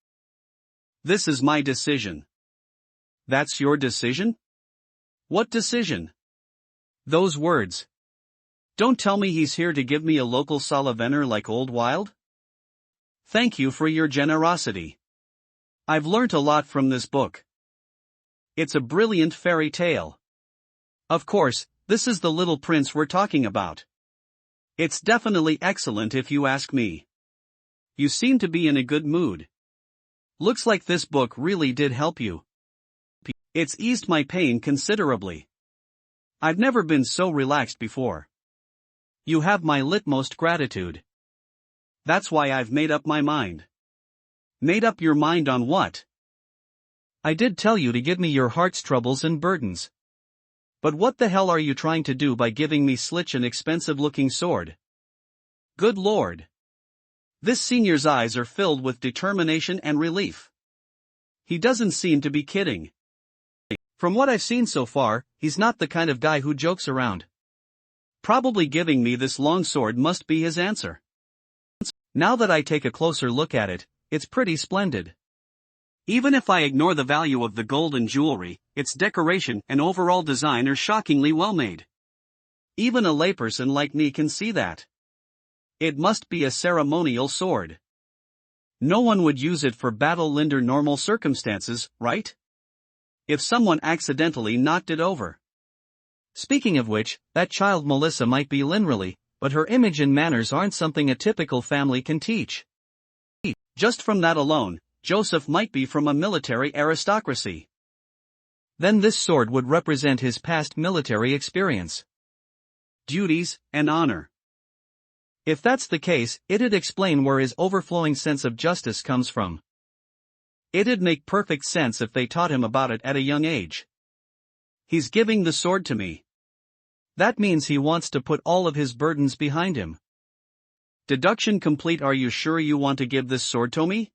S1: This is my decision. That's your decision? What decision?
S2: Those words.
S1: Don't tell me he's here to give me a local Salavener like Old Wild? Thank you for your generosity. I've learnt a lot from this book. It's a brilliant fairy tale. Of course, this is the Little Prince we're talking about. It's definitely excellent if you ask me. You seem to be in a good mood. Looks like this book really did help you. It's eased my pain considerably. I've never been so relaxed before. You have my utmost gratitude. That's why I've made up my mind. Made up your mind on what?
S2: I did tell you to give me your heart's troubles and burdens.
S1: But what the hell are you trying to do by giving me such an expensive-looking sword? Good Lord. This senior's eyes are filled with determination and relief. He doesn't seem to be kidding. From what I've seen so far, he's not the kind of guy who jokes around. Probably giving me this long sword must be his answer. Now that I take a closer look at it, it's pretty splendid. Even if I ignore the value of the gold and jewelry, its decoration and overall design are shockingly well made. Even a layperson like me can see that. It must be a ceremonial sword. No one would use it for battle under normal circumstances, right? If someone accidentally knocked it over.
S2: Speaking of which, that child Melissa might be Linrally, but her image and manners aren't something a typical family can teach.
S1: Just from that alone, Joseph might be from a military aristocracy.
S2: Then this sword would represent his past military experience.
S1: Duties and honor.
S2: If that's the case, it'd explain where his overflowing sense of justice comes from.
S1: It'd make perfect sense if they taught him about it at a young age. He's giving the sword to me.
S2: That means he wants to put all of his burdens behind him.
S1: Deduction complete. Are you sure you want to give this sword to me?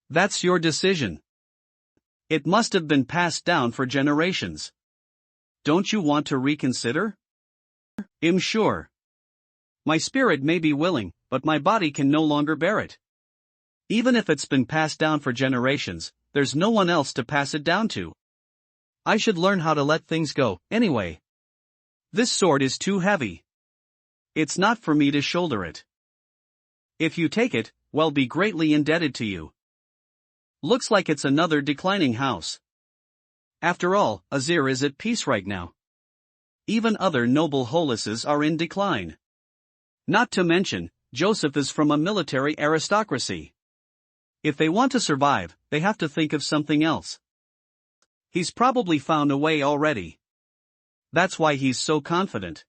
S1: That's your decision. It must have been passed down for generations. Don't you want to reconsider? I'm sure. My spirit may be willing, but my body can no longer bear it. Even if it's been passed down for generations, there's no one else to pass it down to.
S2: I should learn how to let things go, anyway.
S1: This sword is too heavy. It's not for me to shoulder it. If you take it, we'll be greatly indebted to you. Looks like it's another declining house. After all, Azir is at peace right now. Even other noble houses are in decline. Not to mention, Joseph is from a military aristocracy. If they want to survive, they have to think of something else. He's probably found a way already. That's why he's so confident.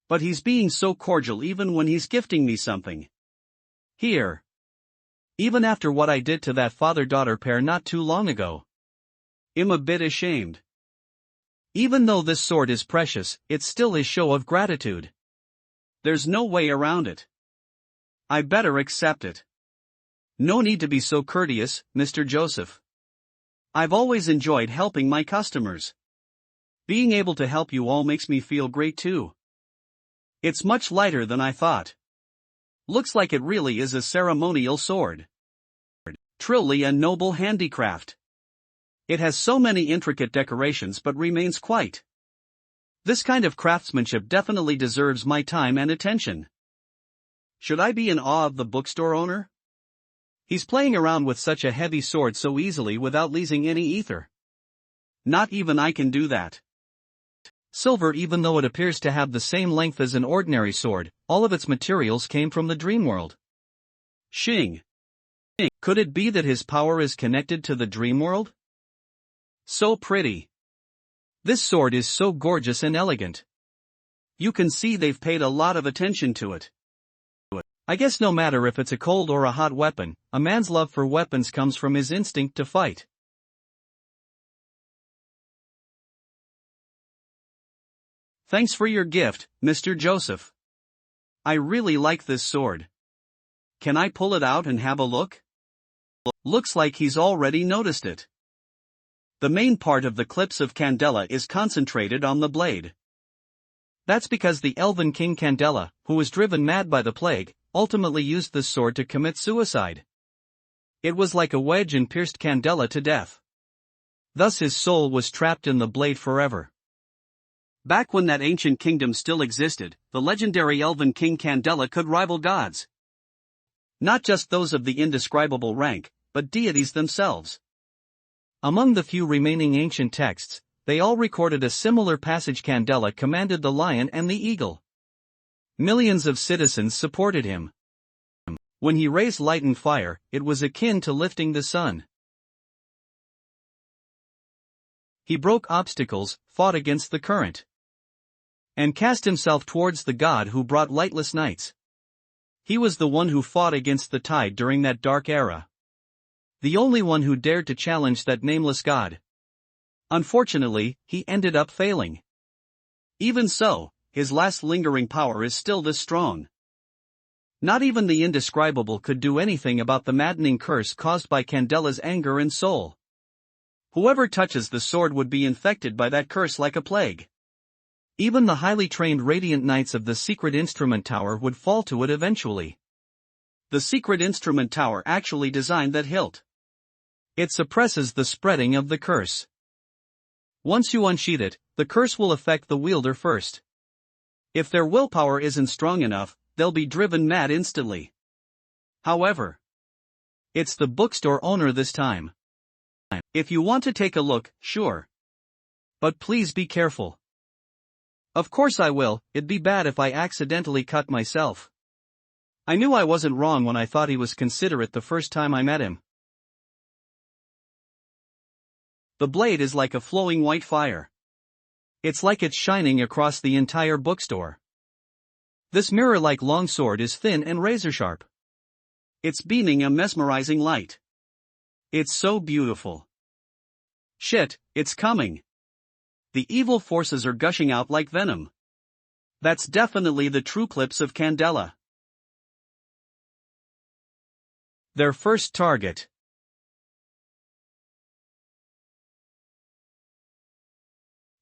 S1: But he's being so cordial even when he's gifting me something. Here. Even after what I did to that father-daughter pair not too long ago. I'm a bit ashamed. Even though this sword is precious, it's still a show of gratitude. There's no way around it. I better accept it. No need to be so courteous, Mr. Joseph. I've always enjoyed helping my customers. Being able to help you all makes me feel great too. It's much lighter than I thought. Looks like it really is a ceremonial sword. Truly a noble handicraft. It has so many intricate decorations but remains quite. This kind of craftsmanship definitely deserves my time and attention. Should I be in awe of the bookstore owner? He's playing around with such a heavy sword so easily without losing any ether. Not even I can do that.
S2: Silver, even though it appears to have the same length as an ordinary sword, all of its materials came from the dream world.
S1: Xing. Could it be that his power is connected to the dream world? So pretty. This sword is so gorgeous and elegant. You can see they've paid a lot of attention to it.
S2: I guess no matter if it's a cold or a hot weapon, a man's love for weapons comes from his instinct to fight.
S1: Thanks for your gift, Mr. Joseph. I really like this sword. Can I pull it out and have a look? Looks like he's already noticed it. The main part of the clips of Candela is concentrated on the blade.
S2: That's because the elven king Candela, who was driven mad by the plague, ultimately used this sword to commit suicide. It was like a wedge and pierced Candela to death. Thus his soul was trapped in the blade forever.
S1: Back when that ancient kingdom still existed, the legendary elven king Candela could rival gods. Not just those of the indescribable rank, but deities themselves.
S2: Among the few remaining ancient texts, they all recorded a similar passage. Candela commanded the lion and the eagle. Millions of citizens supported him. When he raised light and fire, it was akin to lifting the sun. He broke obstacles, fought against the current, and cast himself towards the god who brought lightless nights. He was the one who fought against the tide during that dark era. The only one who dared to challenge that nameless god. Unfortunately, he ended up failing. Even so, his last lingering power is still this strong. Not even the indescribable could do anything about the maddening curse caused by Candela's anger and soul. Whoever touches the sword would be infected by that curse like a plague. Even the highly trained radiant knights of the secret instrument tower would fall to it eventually. The secret instrument tower actually designed that hilt. It suppresses the spreading of the curse. Once you unsheath it, the curse will affect the wielder first. If their willpower isn't strong enough, they'll be driven mad instantly. However, it's the bookstore owner this time. If you want to take a look, sure. But please be careful. Of course I will. It'd be bad if I accidentally cut myself. I knew I wasn't wrong when I thought he was considerate the first time I met him. The blade is like a flowing white fire. It's like it's shining across the entire bookstore. This mirror-like long sword is thin and razor-sharp. It's beaming a mesmerizing light. It's so beautiful. Shit, it's coming. The evil forces are gushing out like venom. That's definitely the true clips of Candela. Their first target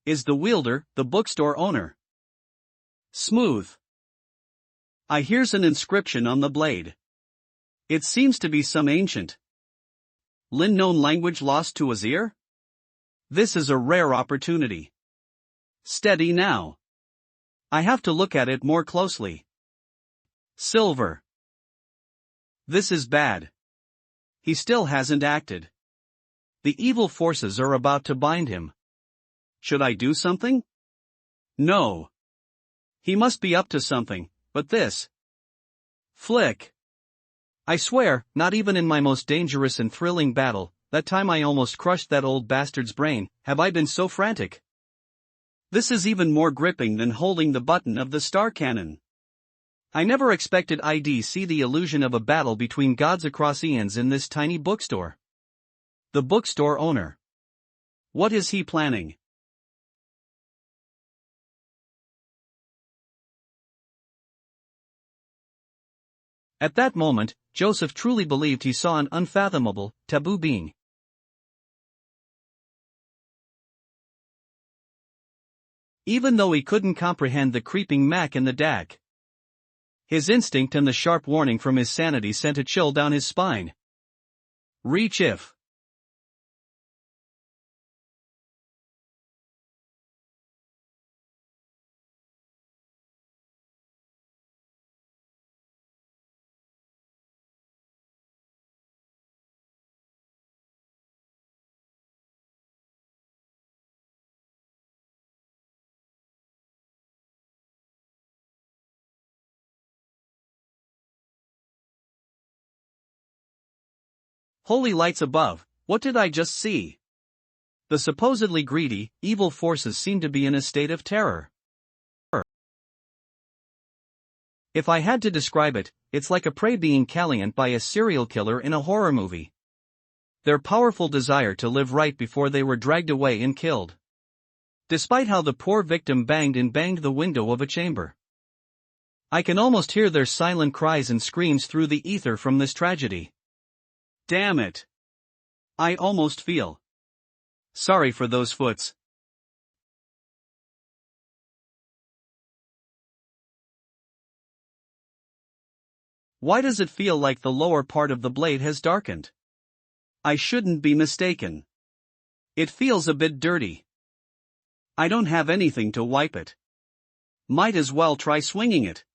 S2: is the wielder, the bookstore owner. Smooth. Here's an inscription on the blade. It seems to be some ancient Lin known language lost to Azir? This is a rare opportunity. Steady now. I have to look at it more closely. Silver. This is bad. He still hasn't acted. The evil forces are about to bind him. Should I do something? No. He must be up to something, but this. Flick. I swear, not even in my most dangerous and thrilling battle, that time I almost crushed that old bastard's brain, have I been so frantic. This is even more gripping than holding the button of the star cannon. I never expected I'd see the illusion of a battle between gods across eons in this tiny bookstore. The bookstore owner. What is he planning? At that moment, Joseph truly believed he saw an unfathomable, taboo being. Even though he couldn't comprehend the creeping Mac in the DAC. His instinct and the sharp warning from his sanity sent a chill down his spine. Reach if.
S1: Holy lights above, what did I just see?
S2: The supposedly greedy, evil forces seem to be in a state of terror. If I had to describe it, it's like a prey being caliente by a serial killer in a horror movie. Their powerful desire to live right before they were dragged away and killed. Despite how the poor victim banged the window of a chamber. I can almost hear their silent cries and screams through the ether from this tragedy.
S1: Damn it. I almost feel sorry for those foots. Why does it feel like the lower part of the blade has darkened? I shouldn't be mistaken. It feels a bit dirty. I don't have anything to wipe it. Might as well try swinging it.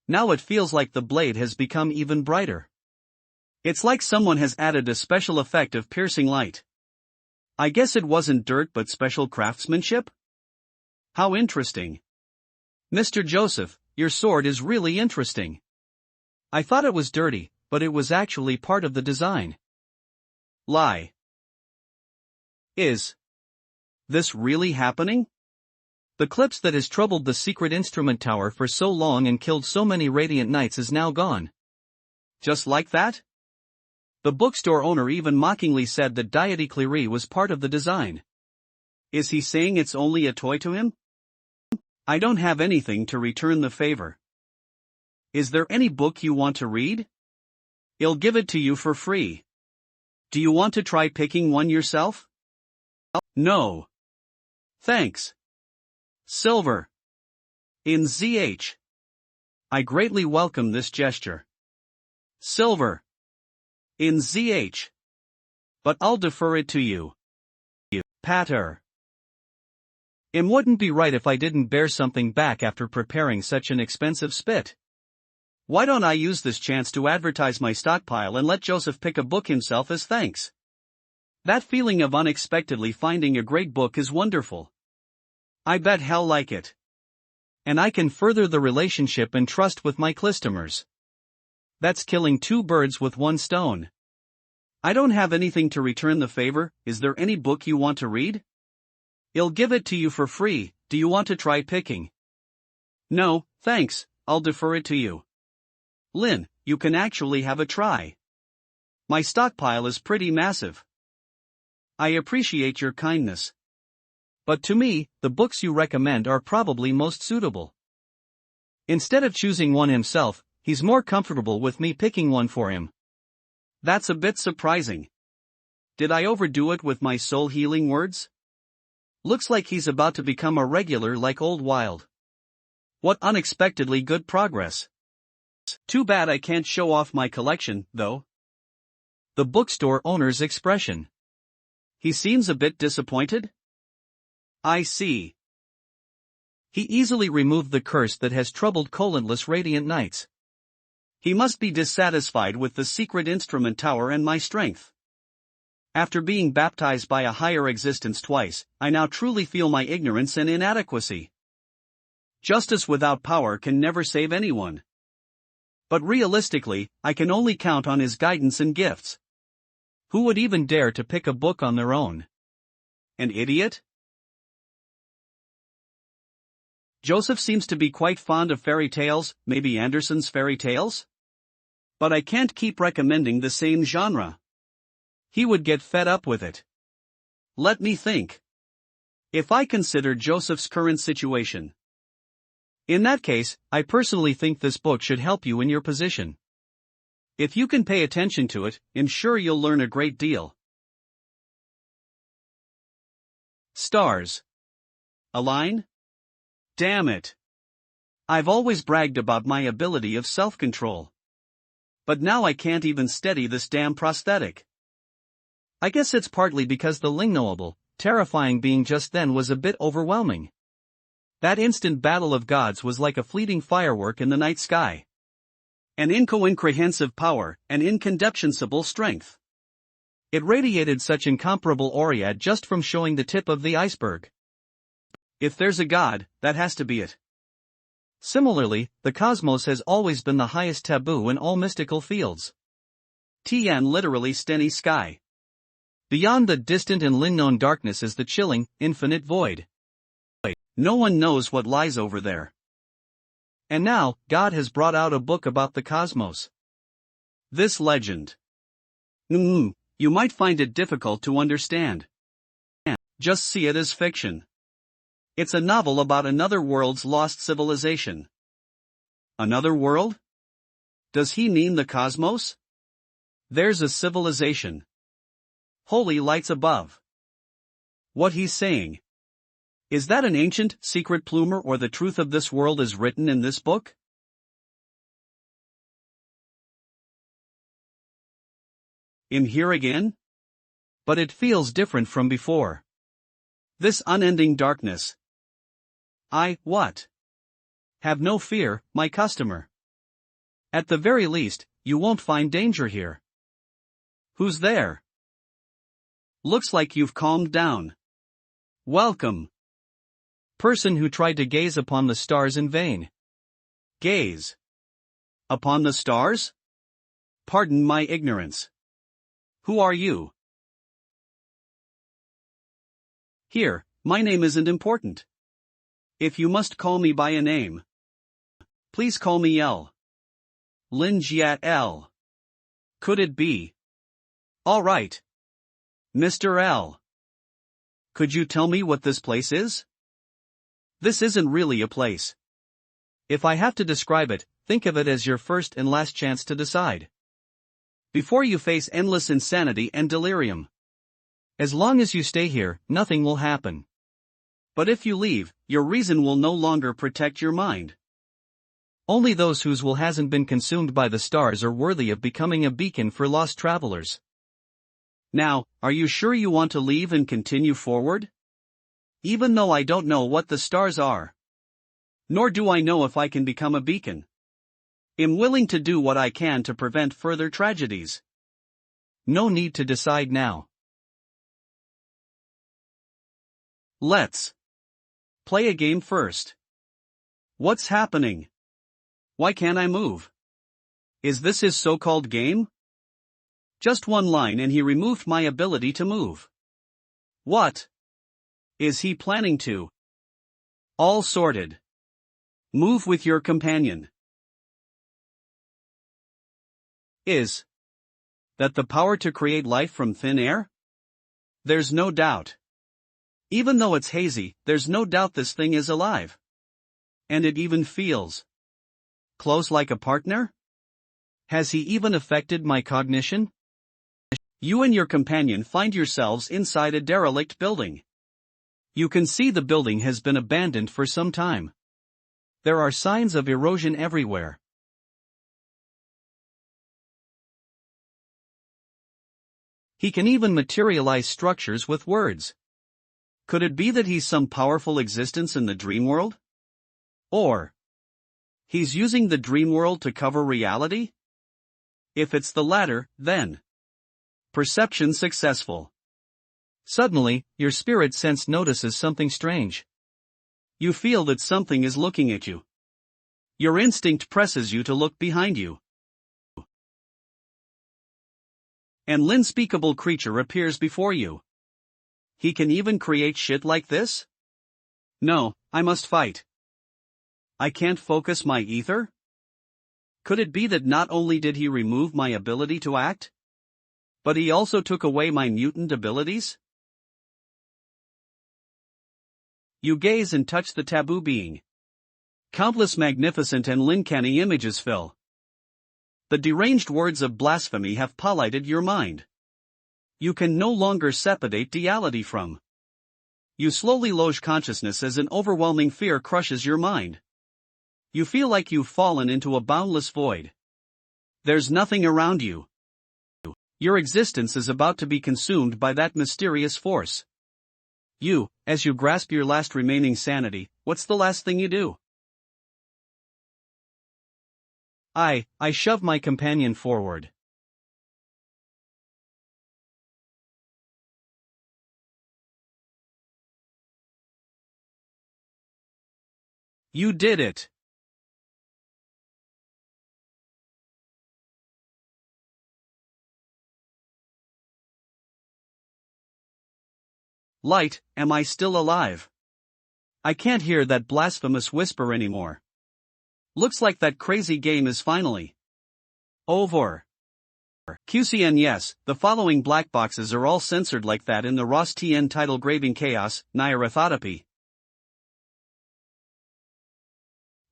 S1: Now it feels like the blade has become even brighter. It's like someone has added a special effect of piercing light. I guess it wasn't dirt but special craftsmanship? How interesting. Mr. Joseph, your sword is really interesting. I thought it was dirty, but it was actually part of the design. Lie. Is this really happening? The clips that has troubled the secret instrument tower for so long and killed so many radiant knights is now gone. Just like that? The bookstore owner even mockingly said that Deity Cleary was part of the design. Is he saying it's only a toy to him? I don't have anything to return the favor. Is there any book you want to read? I'll give it to you for free. Do you want to try picking one yourself? No. Thanks. Silver. In ZH. I greatly welcome this gesture. Silver. In ZH. But I'll defer it to you. Patter. It wouldn't be right if I didn't bear something back after preparing such an expensive spit. Why don't I use this chance to advertise my stockpile and let Joseph pick a book himself as thanks? That feeling of unexpectedly finding a great book is wonderful. I bet he'll like it. And I can further the relationship and trust with my customers. That's killing two birds with one stone. I don't have anything to return the favor. Is there any book you want to read? I'll give it to you for free. Do you want to try picking? No, thanks, I'll defer it to you. Lynn, you can actually have a try. My stockpile is pretty massive. I appreciate your kindness. But to me, the books you recommend are probably most suitable. Instead of choosing one himself, he's more comfortable with me picking one for him. That's a bit surprising. Did I overdo it with my soul-healing words? Looks like he's about to become a regular like Old Wild. What unexpectedly good progress. Too bad I can't show off my collection, though. The bookstore owner's expression. He seems a bit disappointed? I see. He easily removed the curse that has troubled countless radiant knights. He must be dissatisfied with the secret instrument tower and my strength. After being baptized by a higher existence twice, I now truly feel my ignorance and inadequacy. Justice without power can never save anyone. But realistically, I can only count on his guidance and gifts. Who would even dare to pick a book on their own? An idiot? Joseph seems to be quite fond of fairy tales, maybe Andersen's fairy tales? But I can't keep recommending the same genre. He would get fed up with it. Let me think. If I consider Joseph's current situation. In that case, I personally think this book should help you in your position. If you can pay attention to it, I'm sure you'll learn a great deal. Stars. Align? Damn it. I've always bragged about my ability of self-control. But now I can't even steady this damn prosthetic. I guess it's partly because the unknowable, terrifying being just then was a bit overwhelming. That instant battle of gods was like a fleeting firework in the night sky. An incomprehensive power, an incomprehensible strength.
S2: It radiated such incomparable aura just from showing the tip of the iceberg.
S1: If there's a god, that has to be it.
S2: Similarly, the cosmos has always been the highest taboo in all mystical fields.
S1: Tian literally steny sky.
S2: Beyond the distant and unknown darkness is the chilling, infinite void.
S1: No one knows what lies over there.
S2: And now, God has brought out a book about the cosmos.
S1: This legend. You might find it difficult to understand. Just see it as fiction. It's a novel about another world's lost civilization. Another world? Does he mean the cosmos? There's a civilization. Holy lights above. What he's saying. Is that an ancient, secret plumer, or the truth of this world is written in this book? In here again?
S2: But it feels different from before.
S1: This unending darkness. What?
S2: Have no fear, my customer. At the very least, you won't find danger here.
S1: Who's there? Looks like you've calmed down. Welcome.
S2: Person who tried to gaze upon the stars in vain.
S1: Gaze? Upon the stars? Pardon my ignorance. Who are you? Here, my name isn't important. If you must call me by a name, please call me L. Lin Jiat L. Could it be? All right. Mr. L. Could you tell me what this place is? This isn't really a place.
S2: If I have to describe it, think of it as your first and last chance to decide.
S1: Before you face endless insanity and delirium.
S2: As long as you stay here, nothing will happen.
S1: But if you leave, your reason will no longer protect your mind.
S2: Only those whose will hasn't been consumed by the stars are worthy of becoming a beacon for lost travelers.
S1: Now, are you sure you want to leave and continue forward? Even though I don't know what the stars are. Nor do I know if I can become a beacon. I'm willing to do what I can to prevent further tragedies.
S2: No need to decide now.
S1: Let's play a game first. What's happening? Why can't I move? Is this his so-called game? Just one line and he removed my ability to move. What is he planning to? All sorted. Move with your companion. Is that the power to create life from thin air? There's no doubt. Even though it's hazy, there's no doubt this thing is alive. And it even feels close, like a partner? Has he even affected my cognition? You and your companion find yourselves inside a derelict building. You can see the building has been abandoned for some time. There are signs of erosion everywhere.
S2: He can even materialize structures with words.
S1: Could it be that he's some powerful existence in the dream world? Or he's using the dream world to cover reality? If it's the latter, then perception successful.
S2: Suddenly, your spirit sense notices something strange.
S1: You feel that something is looking at you. Your instinct presses you to look behind you. An unspeakable creature appears before you. He can even create shit like this? No, I must fight. I can't focus my ether? Could it be that not only did he remove my ability to act, but he also took away my mutant abilities? You gaze and touch the taboo being. Countless magnificent and uncanny images fill. The deranged words of blasphemy have polluted your mind. You can no longer separate duality from. You slowly lose consciousness as an overwhelming fear crushes your mind. You feel like you've fallen into a boundless void. There's nothing around you. Your existence is about to be consumed by that mysterious force. As you grasp your last remaining sanity, what's the last thing you do?
S2: I shove my companion forward. You did it.
S1: Light, am I still alive? I can't hear that blasphemous whisper anymore. Looks like that crazy game is finally over. QCN yes, the following black boxes are all censored like that in the Ross TN title graving chaos, Nyarlathotopy.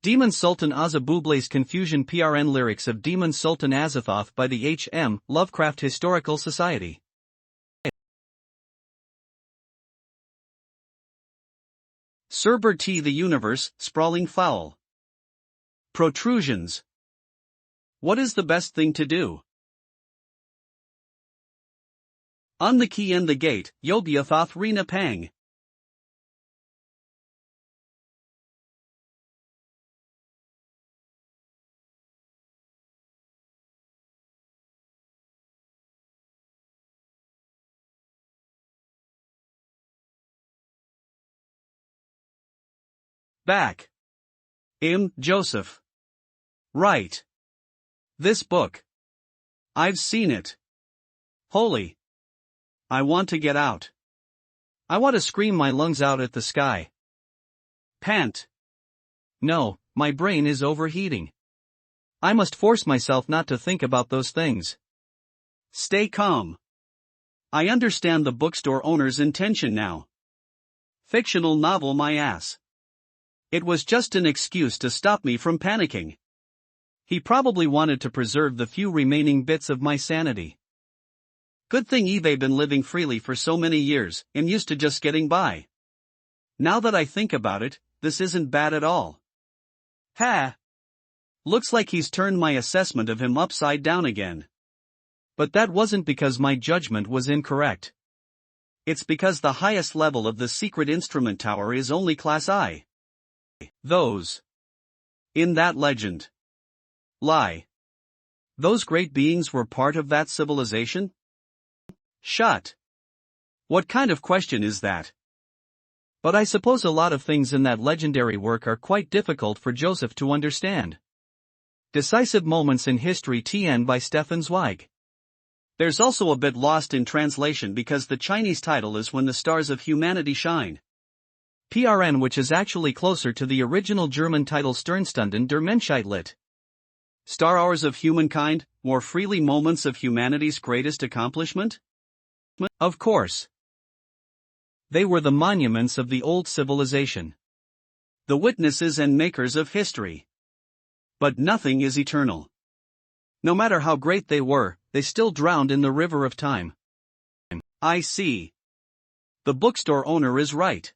S2: Demon Sultan Azabuble's Confusion PRN lyrics of Demon Sultan Azathoth by the H.M. Lovecraft Historical Society.
S1: Cerber T the Universe, Sprawling Fowl. Protrusions. What is the best thing to do? On the key and the gate, Yogyathoth Rena Pang. Back. Joseph. Right. This book. I've seen it. Holy. I want to get out.
S2: I want to scream my lungs out at the sky.
S1: Pant.
S2: No, my brain is overheating. I must force myself not to think about those things.
S1: Stay calm. I understand the bookstore owner's intention now. Fictional novel my ass. It was just an excuse to stop me from panicking. He probably wanted to preserve the few remaining bits of my sanity. Good thing Eve been living freely for so many years, and used to just getting by. Now that I think about it, this isn't bad at all. Ha! Looks like he's turned my assessment of him upside down again.
S2: But that wasn't because my judgment was incorrect.
S1: It's because the highest level of the secret instrument tower is only Class I. Those. In that legend. Lie. Those great beings were part of that civilization? Shut. What kind of question is that?
S2: But I suppose a lot of things in that legendary work are quite difficult for Joseph to understand. Decisive Moments in History TN by Stefan Zweig.
S1: There's also a bit lost in translation because the Chinese title is When the Stars of Humanity Shine.
S2: PRN, which is actually closer to the original German title Sternstunden der Menschheit lit.
S1: Star Hours of Humankind, more freely moments of humanity's greatest accomplishment?
S2: Of course. They were the monuments of the old civilization.
S1: The witnesses and makers of history. But nothing is eternal. No matter how great they were, they still drowned in the river of time. I see. The bookstore owner is right.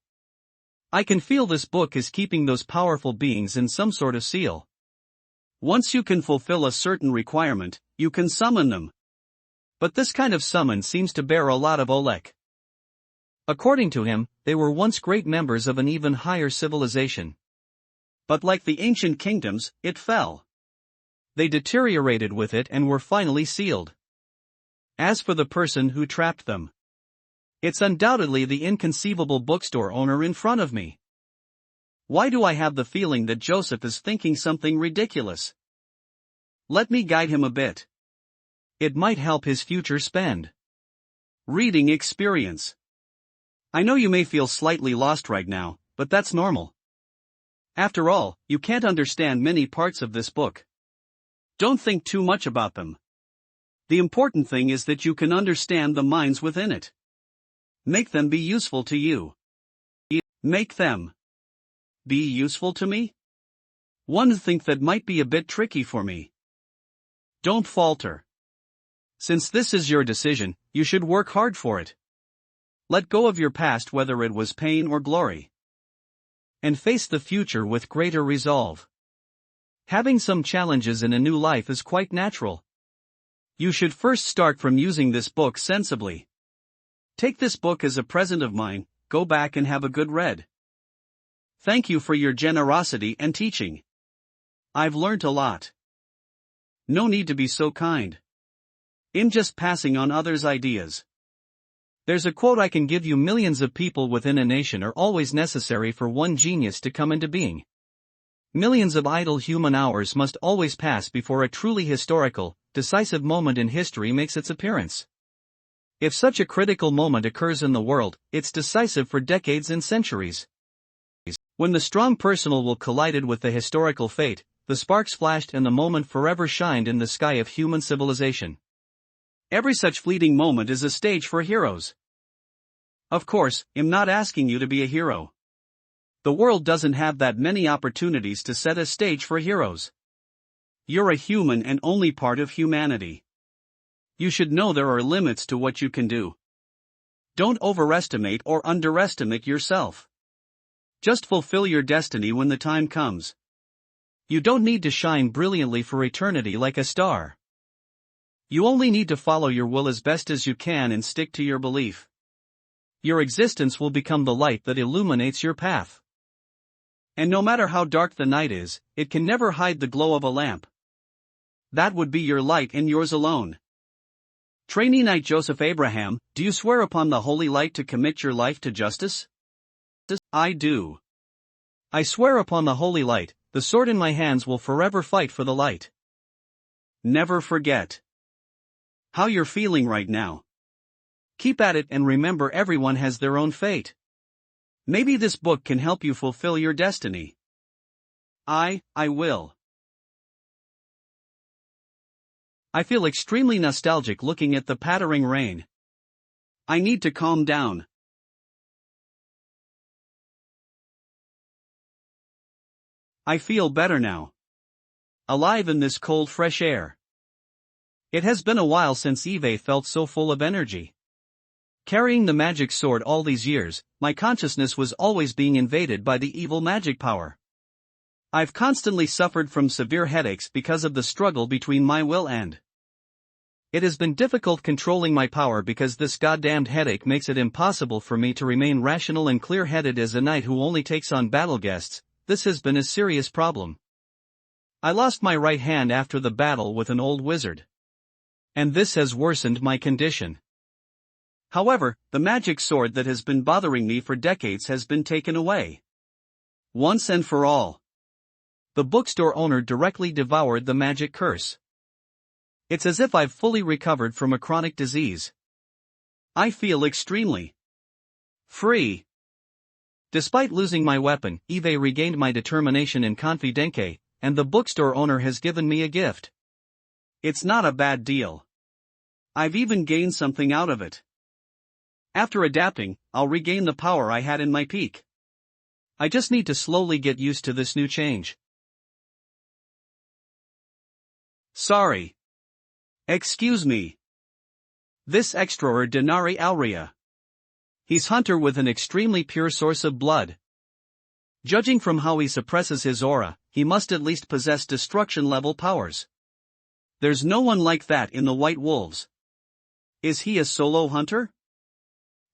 S2: I can feel this book is keeping those powerful beings in some sort of seal.
S1: Once you can fulfill a certain requirement, you can summon them.
S2: But this kind of summon seems to bear a lot of Olek. According to him, they were once great members of an even higher civilization.
S1: But like the ancient kingdoms, it fell.
S2: They deteriorated with it and were finally sealed. As for the person who trapped them, it's undoubtedly the inconceivable bookstore owner in front of me. Why do I have the feeling that Joseph is thinking something ridiculous?
S1: Let me guide him a bit.
S2: It might help his future spend.
S1: Reading experience. I know you may feel slightly lost right now, but that's normal. After all, you can't understand many parts of this book. Don't think too much about them. The important thing is that you can understand the minds within it. Make them be useful to you. Make them be useful to me? One think that might be a bit tricky for me. Don't falter. Since this is your decision, you should work hard for it. Let go of your past, whether it was pain or glory. And face the future with greater resolve. Having some challenges in a new life is quite natural. You should first start from using this book sensibly. Take this book as a present of mine, go back and have a good read. Thank you for your generosity and teaching. I've learnt a lot. No need to be so kind. I'm just passing on others' ideas. There's a quote I can give you: millions of people within a nation are always necessary for one genius to come into being.
S2: Millions of idle human hours must always pass before a truly historical, decisive moment in history makes its appearance. If such a critical moment occurs in the world, it's decisive for decades and centuries. When the strong personal will collided with the historical fate, the sparks flashed and the moment forever shined in the sky of human civilization.
S1: Every such fleeting moment is a stage for heroes. Of course, I'm not asking you to be a hero. The world doesn't have that many opportunities to set a stage for heroes. You're a human and only part of humanity. You should know there are limits to what you can do. Don't overestimate or underestimate yourself. Just fulfill your destiny when the time comes. You don't need to shine brilliantly for eternity like a star. You only need to follow your will as best as you can and stick to your belief. Your existence will become the light that illuminates your path. And no matter how dark the night is, it can never hide the glow of a lamp. That would be your light and yours alone. Trainee Knight Joseph Abraham, do you swear upon the holy light to commit your life to justice?
S2: I do. I swear upon the holy light, the sword in my hands will forever fight for the light.
S1: Never forget how you're feeling right now.
S2: Keep at it and remember everyone has their own fate.
S1: Maybe this book can help you fulfill your destiny.
S2: I will. I feel extremely nostalgic looking at the pattering rain.
S1: I need to calm down. I feel better now.
S2: Alive in this cold fresh air. It has been a while since Eve felt so full of energy. Carrying the magic sword all these years, my consciousness was always being invaded by the evil magic power. I've constantly suffered from severe headaches because of the struggle between my will and. It has been difficult controlling my power because this goddamned headache makes it impossible for me to remain rational and clear-headed as a knight who only takes on battle guests. This has been a serious problem. I lost my right hand after the battle with an old wizard. And this has worsened my condition.
S1: However, the magic sword that has been bothering me for decades has been taken away. Once and for all.
S2: The bookstore owner directly devoured the magic curse. It's as if I've fully recovered from a chronic disease.
S1: I feel extremely free.
S2: Despite losing my weapon, Eve regained my determination and confidence, and the bookstore owner has given me a gift.
S1: It's not a bad deal. I've even gained something out of it. After adapting, I'll regain the power I had in my peak.
S2: I just need to slowly get used to this new change.
S1: Sorry. Excuse me. This extraordinary Alria. He's hunter with an extremely pure source of blood. Judging from how he suppresses his aura, he must at least possess destruction-level powers. There's no one like that in the White Wolves. Is he a solo hunter?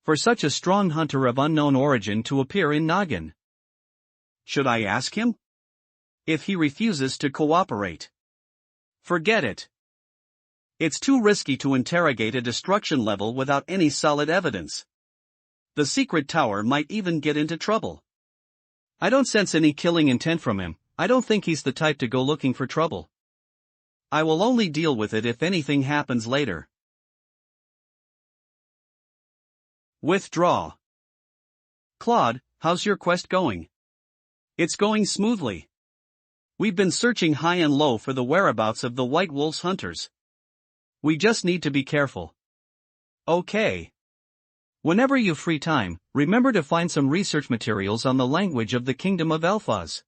S2: For such a strong hunter of unknown origin to appear in Noggin.
S1: Should I ask him? If he refuses to cooperate, forget it. It's too risky to interrogate a destruction level without any solid evidence. The secret tower might even get into trouble.
S2: I don't sense any killing intent from him. I don't think he's the type to go looking for trouble.
S1: I will only deal with it if anything happens later. Withdraw. Claude, how's your quest going? It's going smoothly. We've been searching high and low for the whereabouts of the White Wolves hunters. We just need to be careful.
S2: Okay. Whenever you've free time, remember to find some research materials on the language of the Kingdom of Elphaz.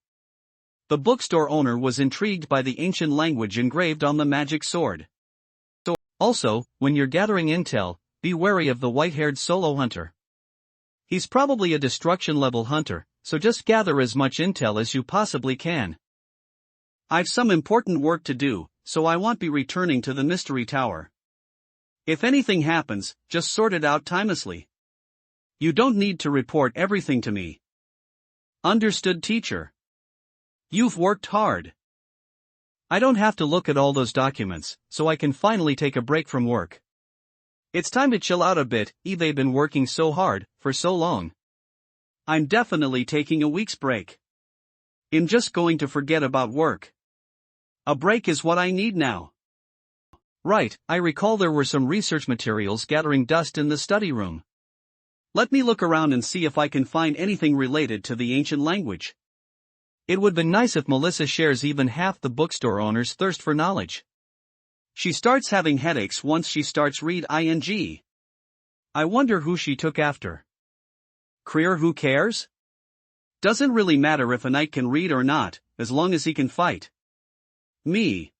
S1: The bookstore owner was intrigued by the ancient language engraved on the magic sword.
S2: Also, when you're gathering intel, be wary of the white-haired solo hunter. He's probably a destruction-level hunter, so just gather as much intel as you possibly can.
S1: I've some important work to do, so I won't be returning to the Mystery Tower. If anything happens, just sort it out timelessly. You don't need to report everything to me. Understood, teacher? You've worked hard.
S2: I don't have to look at all those documents, so I can finally take a break from work. It's time to chill out a bit. Eve been working so hard, for so long.
S1: I'm definitely taking a week's break. I'm just going to forget about work. A break is what I need now.
S2: Right, I recall there were some research materials gathering dust in the study room.
S1: Let me look around and see if I can find anything related to the ancient language.
S2: It would be nice if Melissa shares even half the bookstore owner's thirst for knowledge.
S1: She starts having headaches once she starts read ing.
S2: I wonder who she took after.
S1: Creer, who cares? Doesn't really matter if a knight can read or not, as long as he can fight. Me.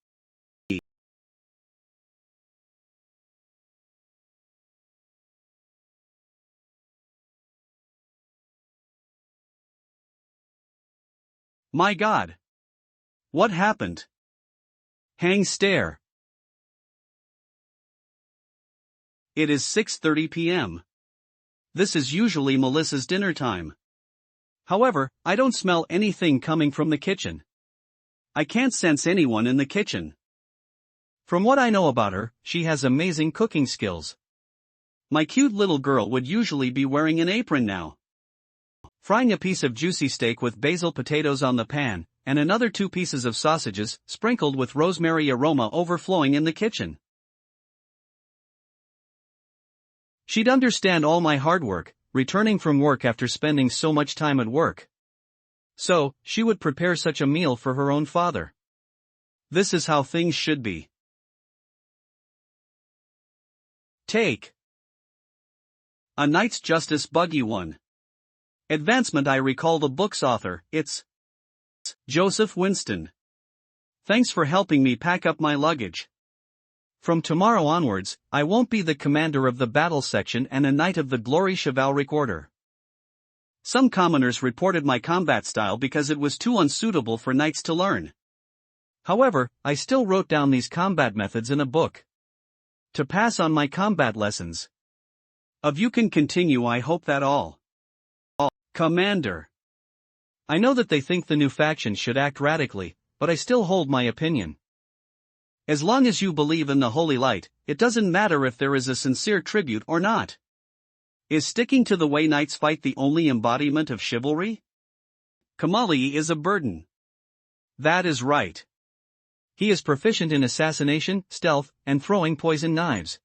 S1: My God. What happened? Hang stare. It is 6:30 p.m. This is usually Melissa's dinner time. However, I don't smell anything coming from the kitchen. I can't sense anyone in the kitchen.
S2: From what I know about her, she has amazing cooking skills.
S1: My cute little girl would usually be wearing an apron now.
S2: Frying a piece of juicy steak with basil potatoes on the pan, and another 2 pieces of sausages, sprinkled with rosemary aroma overflowing in the kitchen. She'd understand all my hard work, returning from work after spending so much time at work. So, she would prepare such a meal for her own father.
S1: This is how things should be. Take A Knight's Justice Buggy 1. Advancement. I recall the book's author, it's Joseph Winston. Thanks for helping me pack up my luggage.
S2: From tomorrow onwards, I won't be the commander of the battle section and a knight of the Glory Chivalric Order.
S1: Some commoners reported my combat style because it was too unsuitable for knights to learn.
S2: However, I still wrote down these combat methods in a book to pass on my combat lessons.
S1: You can continue. I hope that all. Commander.
S2: I know that they think the new faction should act radically, but I still hold my opinion.
S1: As long as you believe in the holy light, it doesn't matter if there is a sincere tribute or not. Is sticking to the way knights fight the only embodiment of chivalry? Kamali is a burden. That is right.
S2: He is proficient in assassination, stealth, and throwing poison knives.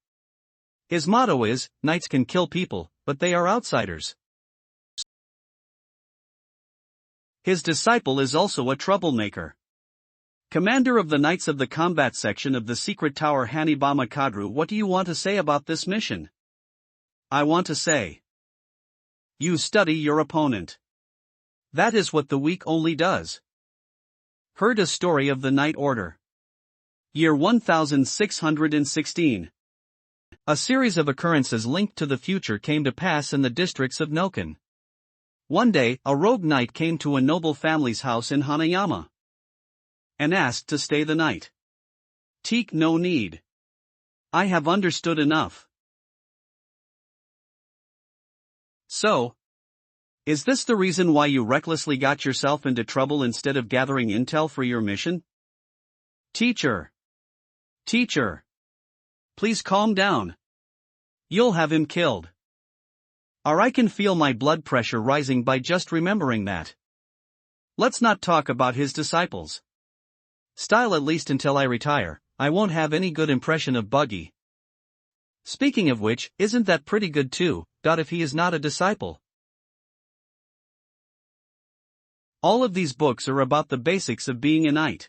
S2: His motto is, knights can kill people, but they are outsiders.
S1: His disciple is also a troublemaker. Commander of the Knights of the Combat Section of the Secret Tower Hanibama Kadru, what do you want to say about this mission? I want to say. You study your opponent. That is what the weak only does. Heard a story of the Knight Order. Year 1616.
S2: A series of occurrences linked to the future came to pass in the districts of Noken.
S1: One day, a rogue knight came to a noble family's house in Hanayama and asked to stay the night. Teak, no need. I have understood enough. So, is this the reason why you recklessly got yourself into trouble instead of gathering intel for your mission? Teacher. Please calm down. You'll have him killed. Or I can feel my blood pressure rising by just remembering that. Let's not talk about his disciples.
S2: Style, at least until I retire, I won't have any good impression of Buggy. Speaking of which, isn't that pretty good too, if he is not a disciple?
S1: All of these books are about the basics of being a knight.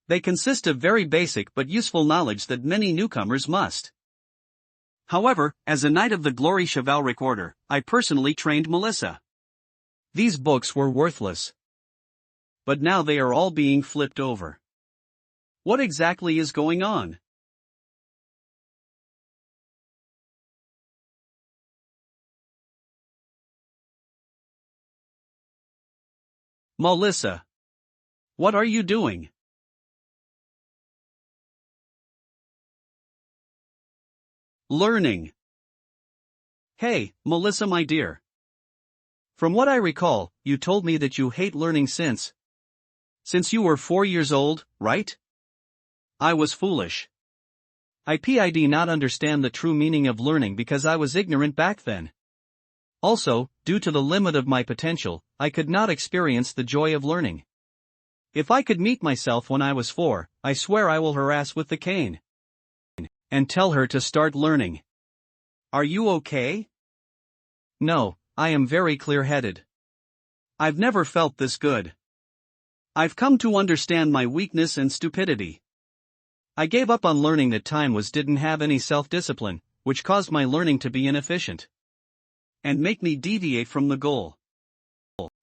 S1: They consist of very basic but useful knowledge that many newcomers must. However, as a knight of the Glory Chivalric Order, I personally trained Melissa.
S2: These books were worthless.
S1: But now they are all being flipped over. What exactly is going on? Melissa. What are you doing? Learning. Hey, Melissa, my dear.
S2: From what I recall, you told me that you hate learning since
S1: you were 4 years old, right? I was foolish.
S2: I did not understand the true meaning of learning because I was ignorant back then. Also, due to the limit of my potential, I could not experience the joy of learning. If I could meet myself when I was 4, I swear I will harass with the cane. And tell her to start learning.
S1: Are you okay?
S2: No, I am very clear-headed.
S1: I've never felt this good. I've come to understand my weakness and stupidity.
S2: I gave up on learning that time didn't have any self-discipline, which caused my learning to be inefficient.
S1: And make me deviate from the goal.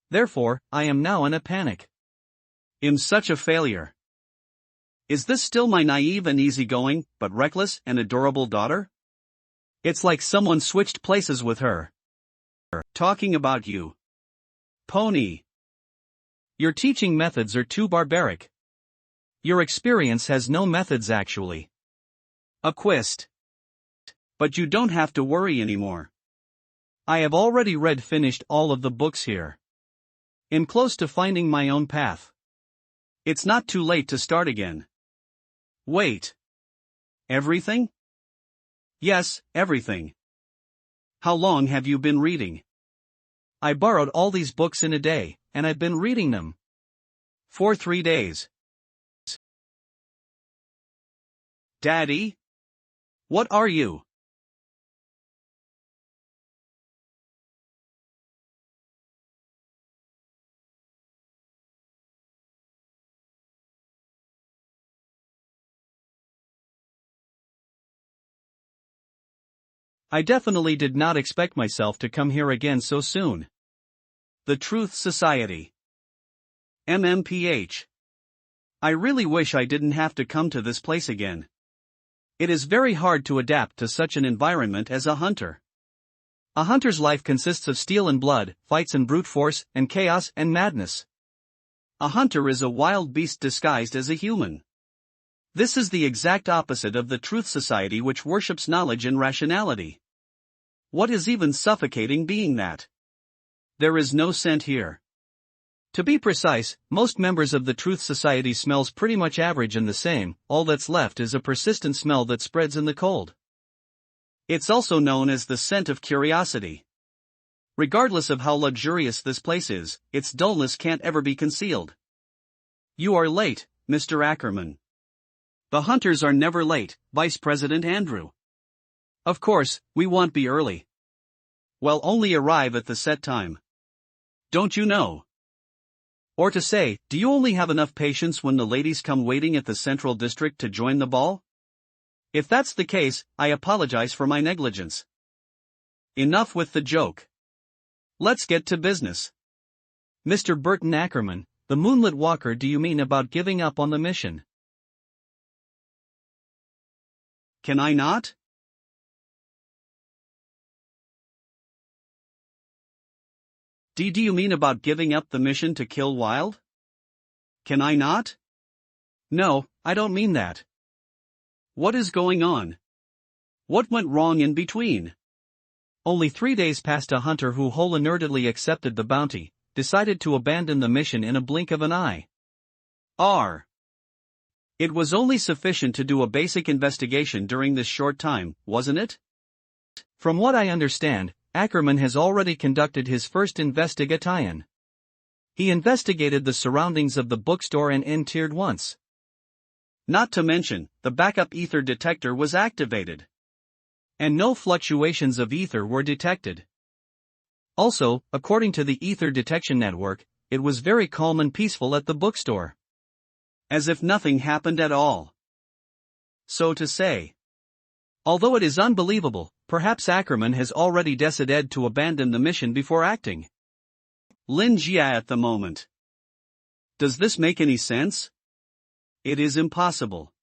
S2: Therefore, I am now in a panic.
S1: I'm such a failure. Is this still my naive and easygoing, but reckless and adorable daughter?
S2: It's like someone switched places with her.
S1: Talking about you. Pony.
S2: Your teaching methods are too barbaric. Your experience has no methods actually.
S1: Acquist. But you don't have to worry anymore.
S2: I have already finished all of the books here. I'm close to finding my own path.
S1: It's not too late to start again. Wait. Everything? Yes, everything. How long have you been reading?
S2: I borrowed all these books in a day, and I've been reading them.
S1: For 3 days. Daddy? What are you?
S2: I definitely did not expect myself to come here again so soon.
S1: The Truth Society. MMPH. I really wish I didn't have to come to this place again. It is very hard to adapt to such an environment as a hunter.
S2: A hunter's life consists of steel and blood, fights and brute force, and chaos and madness.
S1: A hunter is a wild beast disguised as a human. This is the exact opposite of the Truth Society, which worships knowledge and rationality. What is even suffocating being that? There is no scent here.
S2: To be precise, most members of the Truth Society smells pretty much average and the same. All that's left is a persistent smell that spreads in the cold.
S1: It's also known as the scent of curiosity. Regardless of how luxurious this place is, its dullness can't ever be concealed. You are late, Mr. Ackerman. The hunters are never late, Vice President Andrew. Of course, we won't be early. We'll only arrive at the set time. Don't you know? Or to say, do you only have enough patience when the ladies come waiting at the Central District to join the ball? If that's the case, I apologize for my negligence. Enough with the joke. Let's get to business.
S2: Mr. Burton Ackerman, the Moonlit Walker, do you mean about giving up on the mission?
S1: Can I not? Do you mean about giving up the mission to kill Wild? Can I not?
S2: No, I don't mean that.
S1: What is going on? What went wrong in between?
S2: Only 3 days past, a hunter who wholeheartedly accepted the bounty decided to abandon the mission in a blink of an eye.
S1: It was only sufficient to do a basic investigation during this short time, wasn't it?
S2: From what I understand, Ackerman has already conducted his first investigation. He investigated the surroundings of the bookstore and entered once.
S1: Not to mention, the backup ether detector was activated.
S2: And no fluctuations of ether were detected. Also, according to the ether detection network, it was very calm and peaceful at the bookstore.
S1: As if nothing happened at all. So to say.
S2: Although it is unbelievable, perhaps Ackerman has already decided to abandon the mission before acting.
S1: Lin Jia at the moment. Does this make any sense? It is impossible.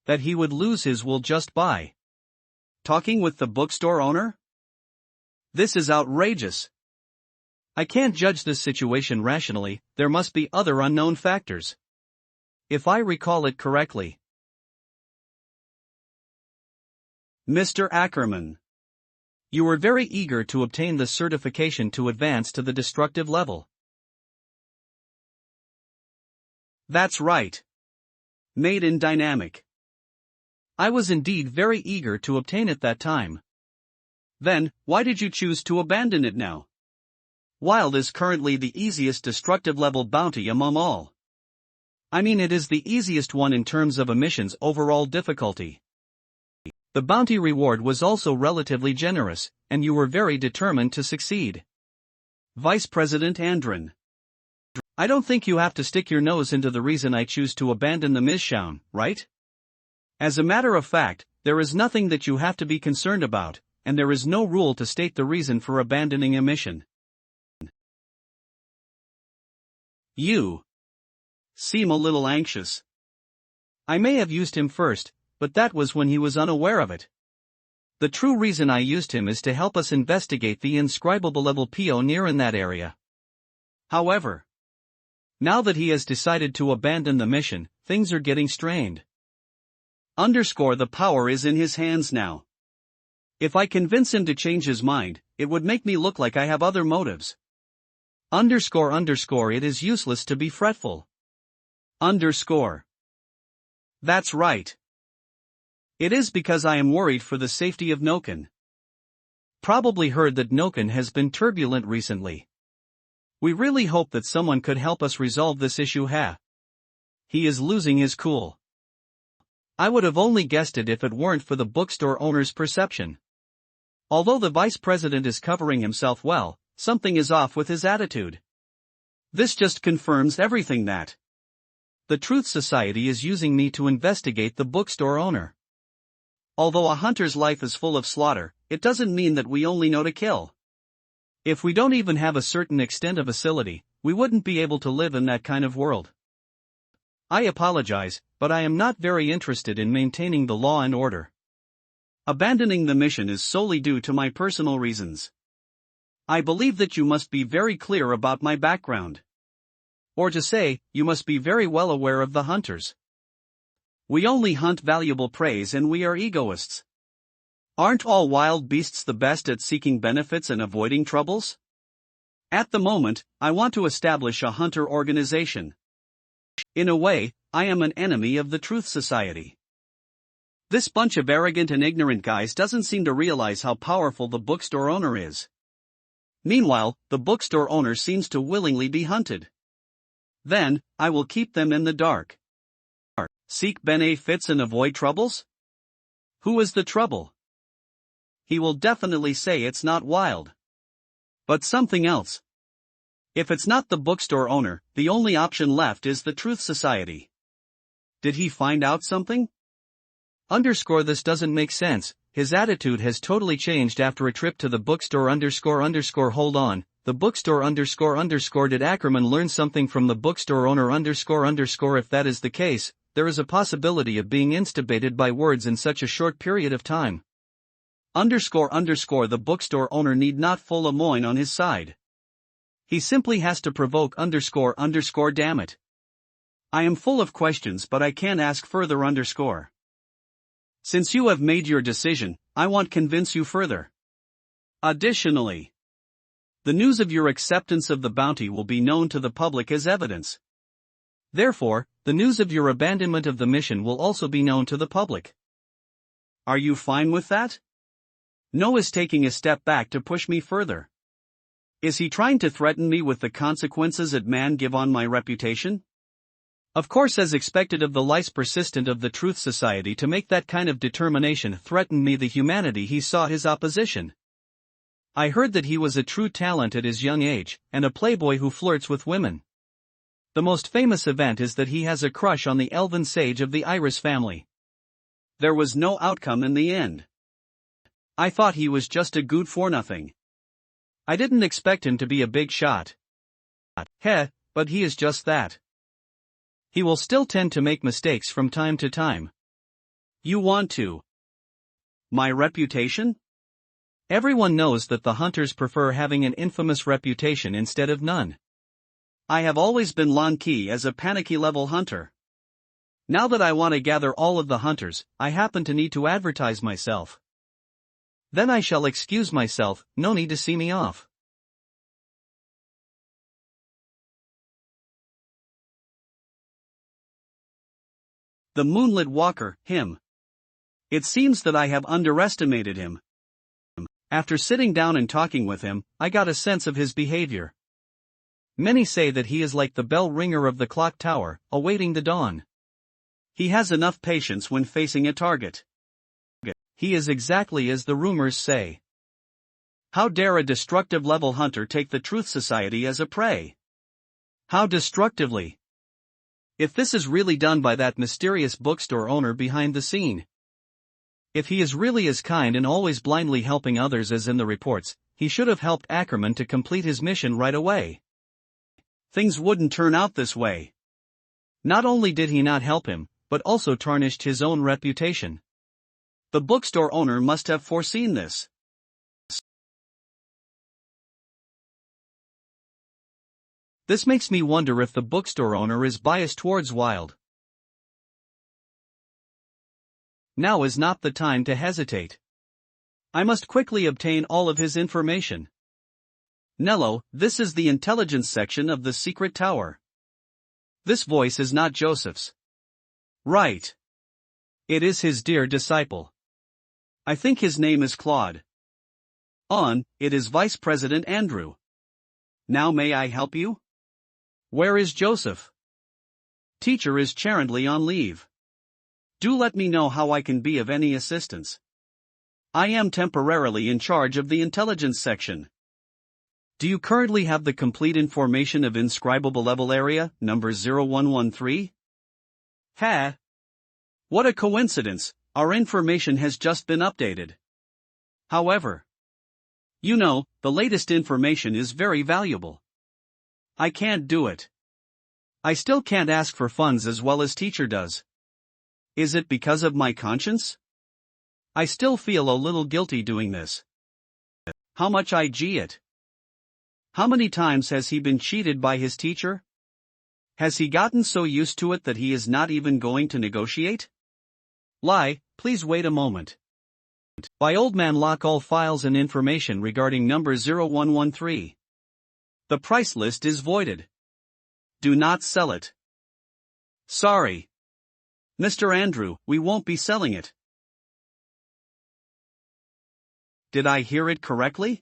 S2: That he would lose his will just by
S1: talking with the bookstore owner? This is outrageous.
S2: I can't judge this situation rationally, there must be other unknown factors. If I recall it correctly.
S1: Mr. Ackerman.
S2: You were very eager to obtain the certification to advance to the destructive level.
S1: That's right. Made in dynamic.
S2: I was indeed very eager to obtain it that time.
S1: Then, why did you choose to abandon it now? Wild is currently the easiest destructive level bounty among all.
S2: I mean, it is the easiest one in terms of a mission's overall difficulty. The bounty reward was also relatively generous, and you were very determined to succeed.
S1: Vice President Andron.
S2: I don't think you have to stick your nose into the reason I choose to abandon the mission, right? As a matter of fact, there is nothing that you have to be concerned about, and there is no rule to state the reason for abandoning a mission.
S1: You seem a little anxious.
S2: I may have used him first, but that was when he was unaware of it. The true reason I used him is to help us investigate the inscribable level PO near in that area.
S1: However,
S2: now that he has decided to abandon the mission, things are getting strained.
S1: The power is in his hands now. If I convince him to change his mind, it would make me look like I have other motives.
S2: It is useless to be fretful.
S1: That's right. It is because I am worried for the safety of Noken.
S2: Probably heard that Noken has been turbulent recently. We really hope that someone could help us resolve this issue. He is losing his cool. I would have only guessed it if it weren't for the bookstore owner's perception. Although the vice president is covering himself well, something is off with his attitude.
S1: This just confirms everything that
S2: the Truth Society is using me to investigate the bookstore owner.
S1: Although a hunter's life is full of slaughter, it doesn't mean that we only know to kill.
S2: If we don't even have a certain extent of facility, we wouldn't be able to live in that kind of world. I apologize, but I am not very interested in maintaining the law and order.
S1: Abandoning the mission is solely due to my personal reasons. I believe that you must be very clear about my background. Or to say, you must be very well aware of the hunters. We only hunt valuable prey and we are egoists. Aren't all wild beasts the best at seeking benefits and avoiding troubles? At the moment, I want to establish a hunter organization. In a way, I am an enemy of the Truth Society. This bunch of arrogant and ignorant guys doesn't seem to realize how powerful the bookstore owner is. Meanwhile, the bookstore owner seems to willingly be hunted. Then, I will keep them in the dark. Seek benefits and avoid troubles? Who is the trouble? He will definitely say it's not wild. But something else. If it's not the bookstore owner, the only option left is the Truth Society. Did he find out something?
S2: This doesn't make sense. His attitude has totally changed after a trip to the bookstore hold on, the bookstore did Ackerman learn something from the bookstore owner if that is the case, there is a possibility of being instigated by words in such a short period of time.
S1: The bookstore owner need not full a moin on his side. He simply has to provoke damn it. I am full of questions but I can't ask further Since you have made your decision, I won't convince you further. Additionally, the news of your acceptance of the bounty will be known to the public as evidence.
S2: Therefore, the news of your abandonment of the mission will also be known to the public.
S1: Are you fine with that? No is taking a step back to push me further. Is he trying to threaten me with the consequences it man give on my reputation?
S2: Of course, as expected of the lice persistent of the Truth Society to make that kind of determination threaten me the humanity he saw his opposition. I heard that he was a true talent at his young age, and a playboy who flirts with women. The most famous event is that he has a crush on the elven sage of the Iris family.
S1: There was no outcome in the end. I thought he was just a good for nothing.
S2: I didn't expect him to be a big shot. But he is just that. He will still tend to make mistakes from time to time.
S1: You want to? My reputation?
S2: Everyone knows that the hunters prefer having an infamous reputation instead of none.
S1: I have always been Lackey as a panicky level hunter. Now that I want to gather all of the hunters, I happen to need to advertise myself.
S2: Then I shall excuse myself, no need to see me off.
S1: The Moonlit Walker, him. It seems that I have underestimated him.
S2: After sitting down and talking with him, I got a sense of his behavior. Many say that he is like the bell ringer of the clock tower, awaiting the dawn.
S1: He has enough patience when facing a target.
S2: He is exactly as the rumors say.
S1: How dare a destructive level hunter take the Truth Society as a prey?
S2: How destructively? If this is really done by that mysterious bookstore owner behind the scene. If he is really as kind and always blindly helping others as in the reports, he should have helped Ackerman to complete his mission right away.
S1: Things wouldn't turn out this way.
S2: Not only did he not help him, but also tarnished his own reputation.
S1: The bookstore owner must have foreseen this.
S2: This makes me wonder if the bookstore owner is biased towards Wilde. Now is not the time to hesitate. I must quickly obtain all of his information.
S1: Nello, this is the intelligence section of the secret tower.
S2: This voice is not Joseph's.
S1: Right.
S2: It is his dear disciple.
S1: I think his name is Claude. It is Vice President Andrew. Now may I help you?
S2: Where is Joseph?
S1: Teacher is currently on leave. Do let me know how I can be of any assistance. I am temporarily in charge of the intelligence section.
S2: Do you currently have the complete information of inscribable level area, number 0113?
S1: Ha! What a coincidence, our information has just been updated. However, you know, the latest information is very valuable. I can't do it.
S2: I still can't ask for funds as well as teacher does.
S1: Is it because of my conscience?
S2: I still feel a little guilty doing this.
S1: How much IG it? How many times has he been cheated by his teacher? Has he gotten so used to it that he is not even going to negotiate?
S2: Lie, please wait a moment. By old man lock all files and information regarding number 0113.
S1: The price list is voided. Do not sell it. Sorry. Mr. Andrew, we won't be selling it. Did I hear it correctly?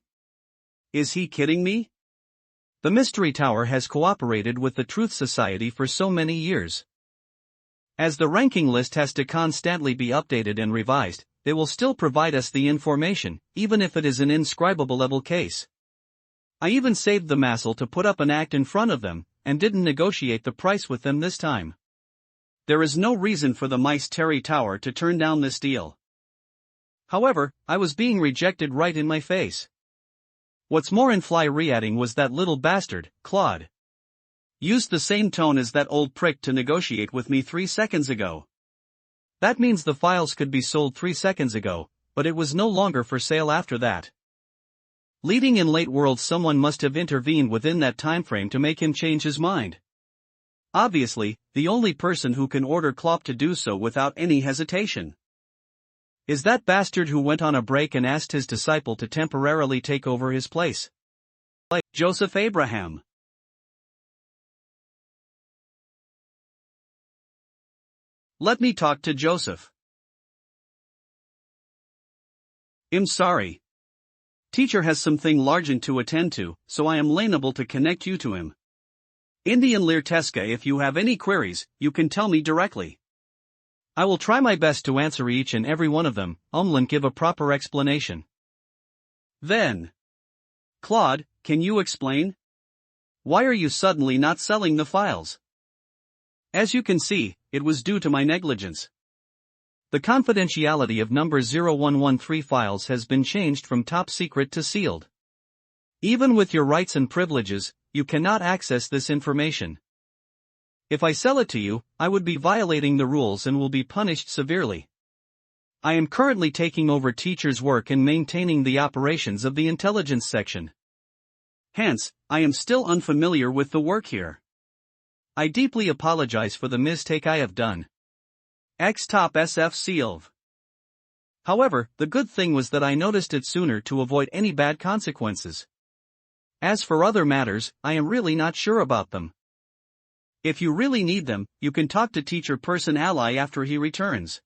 S1: Is he kidding me?
S2: The Mystery Tower has cooperated with the Truth Society for so many years. As the ranking list has to constantly be updated and revised, they will still provide us the information, even if it is an inscribable level case. I even saved the Massel to put up an act in front of them, and didn't negotiate the price with them this time.
S1: There is no reason for the Mice Terry Tower to turn down this deal.
S2: However, I was being rejected right in my face. What's more infuriating was that little bastard, Claude.
S1: Used the same tone as that old prick to negotiate with me 3 seconds ago.
S2: That means the files could be sold 3 seconds ago, but it was no longer for sale after that. Leading in late world, someone must have intervened within that time frame to make him change his mind.
S1: Obviously, the only person who can order Klopp to do so without any hesitation
S2: is that bastard who went on a break and asked his disciple to temporarily take over his place.
S1: Joseph Abraham. Let me talk to Joseph. I'm sorry. Teacher has something largent to attend to, so I am unable to connect you to him. Indian Lirteska, if you have any queries, you can tell me directly.
S2: I will try my best to answer each and every one of them, and give a proper explanation.
S1: Then, Claude, can you explain? Why are you suddenly not selling the files?
S2: As you can see, it was due to my negligence. The confidentiality of number 0113 files has been changed from top secret to sealed. Even with your rights and privileges, you cannot access this information. If I sell it to you, I would be violating the rules and will be punished severely. I am currently taking over teacher's work and maintaining the operations of the intelligence section.
S1: Hence, I am still unfamiliar with the work here.
S2: I deeply apologize for the mistake I have done.
S1: X top SF Sealv.
S2: However, the good thing was that I noticed it sooner to avoid any bad consequences. As for other matters, I am really not sure about them.
S1: If you really need them, you can talk to teacher person ally after he returns.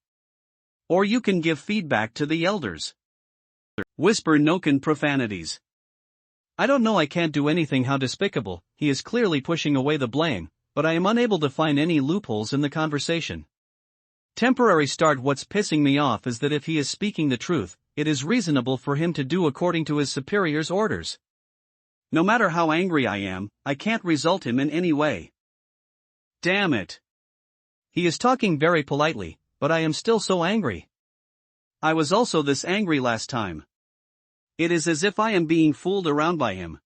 S1: Or you can give feedback to the elders. Whisper Noken profanities.
S2: I don't know, I can't do anything, how despicable. He is clearly pushing away the blame, but I am unable to find any loopholes in the conversation. Temporary start. What's pissing me off is that if he is speaking the truth, it is reasonable for him to do according to his superior's orders.
S1: No matter how angry I am, I can't result him in any way. Damn it.
S2: He is talking very politely, but I am still so angry.
S1: I was also this angry last time. It is as if I am being fooled around by him.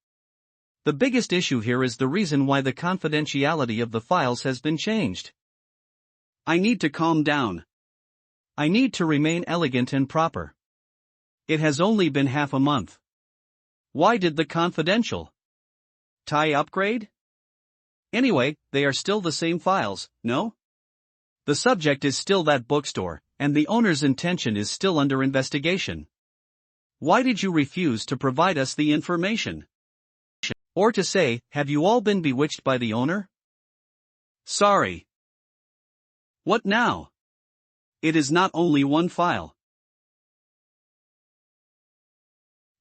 S2: The biggest issue here is the reason why the confidentiality of the files has been changed.
S1: I need to calm down.
S2: I need to remain elegant and proper. It has only been half a month.
S1: Why did the confidential tie upgrade? Anyway, they are still the same files, no?
S2: The subject is still that bookstore, and the owner's intention is still under investigation.
S1: Why did you refuse to provide us the information?
S2: Or to say, have you all been bewitched by the owner?
S1: Sorry. What now? It is not only one file.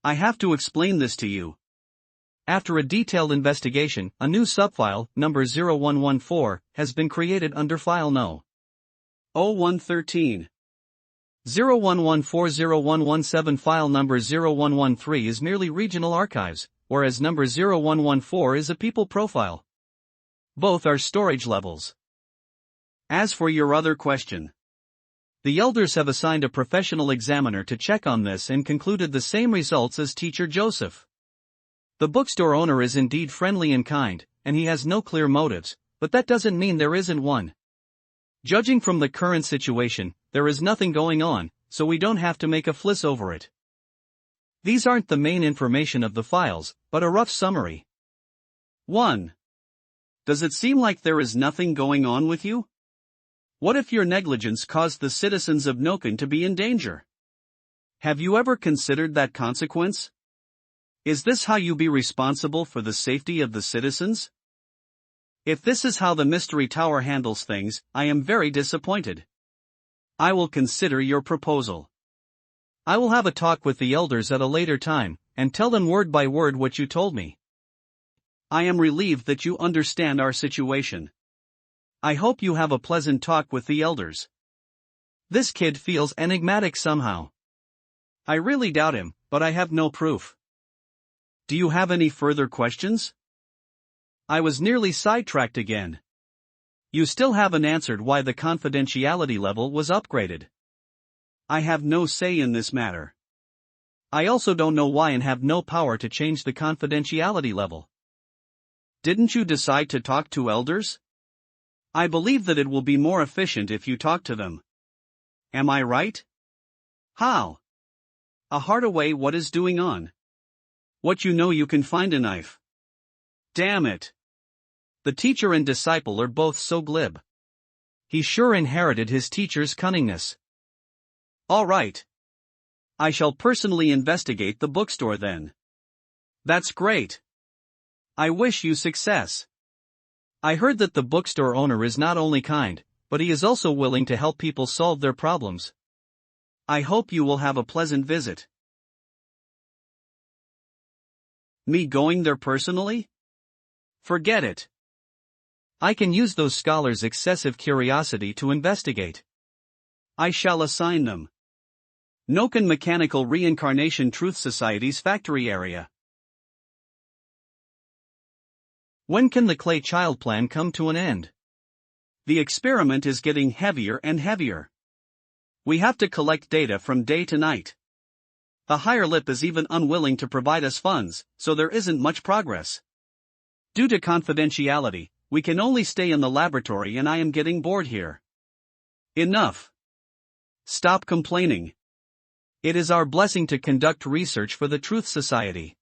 S1: I have to explain this to you.
S2: After a detailed investigation, a new subfile, number 0114, has been created under file No.
S1: 0113.
S2: 01140117. File number 0113 is merely regional archives, whereas number 0114 is a people profile. Both are storage levels.
S1: As for your other question,
S2: the elders have assigned a professional examiner to check on this and concluded the same results as teacher Joseph. The bookstore owner is indeed friendly and kind, and he has no clear motives, but that doesn't mean there isn't one. Judging from the current situation, there is nothing going on, so we don't have to make a fuss over it. These aren't the main information of the files, but a rough summary.
S1: 1. Does it seem like there is nothing going on with you? What if your negligence caused the citizens of Noken to be in danger? Have you ever considered that consequence? Is this how you be responsible for the safety of the citizens? If this is how the Mystery Tower handles things, I am very disappointed. I will consider your proposal.
S2: I will have a talk with the elders at a later time, and tell them word by word what you told me.
S1: I am relieved that you understand our situation. I hope you have a pleasant talk with the elders.
S2: This kid feels enigmatic somehow.
S1: I really doubt him, but I have no proof. Do you have any further questions?
S2: I was nearly sidetracked again. You still haven't answered why the confidentiality level was upgraded.
S1: I have no say in this matter.
S2: I also don't know why and have no power to change the confidentiality level.
S1: Didn't you decide to talk to elders? I believe that it will be more efficient if you talk to them. Am I right? How? A Hardaway, what is doing on? What you know, you can find a knife. Damn it.
S2: The teacher and disciple are both so glib. He sure inherited his teacher's cunningness.
S1: All right. I shall personally investigate the bookstore then. That's great. I wish you success.
S2: I heard that the bookstore owner is not only kind, but he is also willing to help people solve their problems.
S1: I hope you will have a pleasant visit. Me going there personally? Forget it.
S2: I can use those scholars' excessive curiosity to investigate.
S1: I shall assign them. Noken Mechanical Reincarnation Truth Society's factory area.
S2: When can the Clay Child plan come to an end?
S1: The experiment is getting heavier and heavier. We have to collect data from day to night. The higher lip is even unwilling to provide us funds, so there isn't much progress. Due to confidentiality, we can only stay in the laboratory and I am getting bored here. Enough. Stop complaining.
S2: It is our blessing to conduct research for the Truth Society.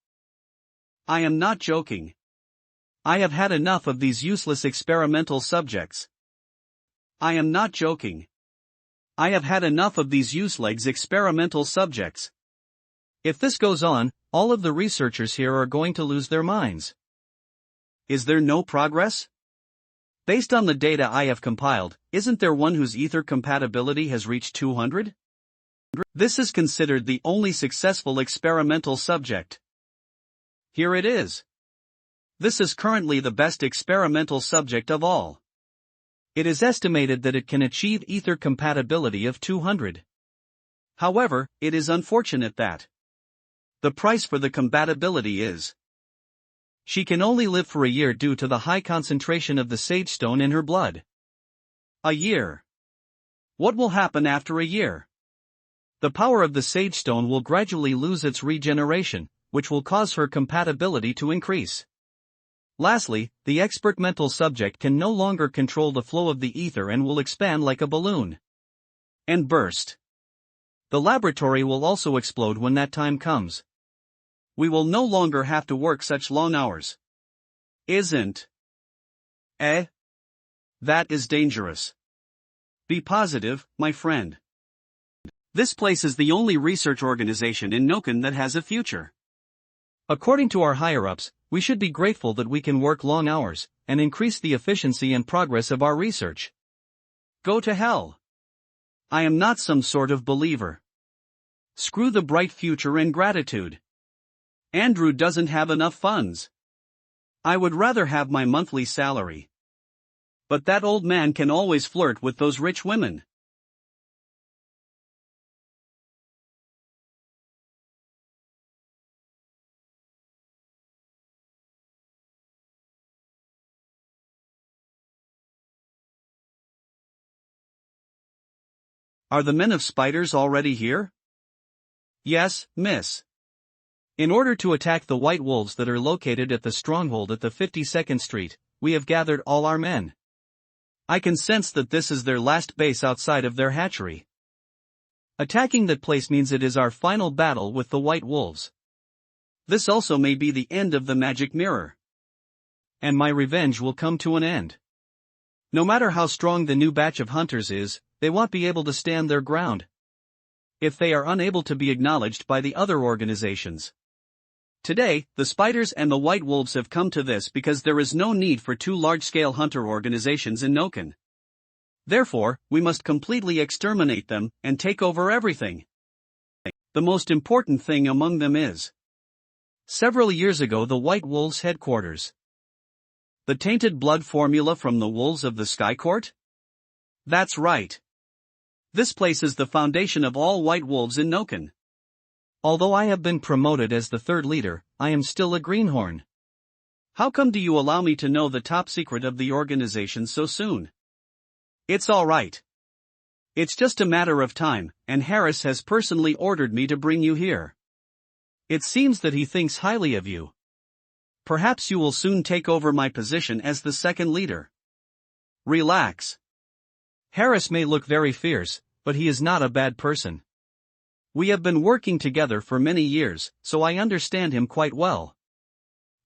S1: I am not joking. I have had enough of these useless experimental subjects. I am not joking. I have had enough of these useless experimental subjects.
S2: If this goes on, all of the researchers here are going to lose their minds.
S1: Is there no progress? Based on the data I have compiled, isn't there one whose ether compatibility has reached 200? This is considered the only successful experimental subject. Here it is. This is currently the best experimental subject of all.
S2: It is estimated that it can achieve ether compatibility of 200.
S1: However, it is unfortunate that the price for the compatibility is
S2: she can only live for a year due to the high concentration of the sage stone in her blood.
S1: A year. What will happen after a year?
S2: The power of the sage stone will gradually lose its regeneration, which will cause her compatibility to increase. Lastly, the expert mental subject can no longer control the flow of the ether and will expand like a balloon
S1: and burst.
S2: The laboratory will also explode when that time comes.
S1: We will no longer have to work such long hours. Isn't? That is dangerous. Be positive, my friend. This place is the only research organization in Noken that has a future.
S2: According to our higher-ups, we should be grateful that we can work long hours and increase the efficiency and progress of our research.
S1: Go to hell. I am not some sort of believer. Screw the bright future and gratitude. Andrew doesn't have enough funds. I would rather have my monthly salary. But that old man can always flirt with those rich women. Are the men of spiders already here? Yes, miss.
S2: In order to attack the white wolves that are located at the stronghold at the 52nd Street, we have gathered all our men.
S1: I can sense that this is their last base outside of their hatchery.
S2: Attacking that place means it is our final battle with the white wolves.
S1: This also may be the end of the magic mirror.
S2: And my revenge will come to an end. No matter how strong the new batch of hunters is, they won't be able to stand their ground
S1: if they are unable to be acknowledged by the other organizations. Today, the spiders and the white wolves have come to this because there is no need for two large-scale hunter organizations in Noken. Therefore, we must completely exterminate them and take over everything. The most important thing among them is
S2: several years ago the White Wolves' headquarters.
S1: The tainted blood formula from the wolves of the Sky Court? That's right. This place is the foundation of all white wolves in Noken.
S2: Although I have been promoted as the third leader, I am still a greenhorn.
S1: How come do you allow me to know the top secret of the organization so soon? It's all right. It's just a matter of time, and Harris has personally ordered me to bring you here.
S2: It seems that he thinks highly of you.
S1: Perhaps you will soon take over my position as the second leader. Relax.
S2: Harris may look very fierce, but he is not a bad person.
S1: We have been working together for many years, so I understand him quite well.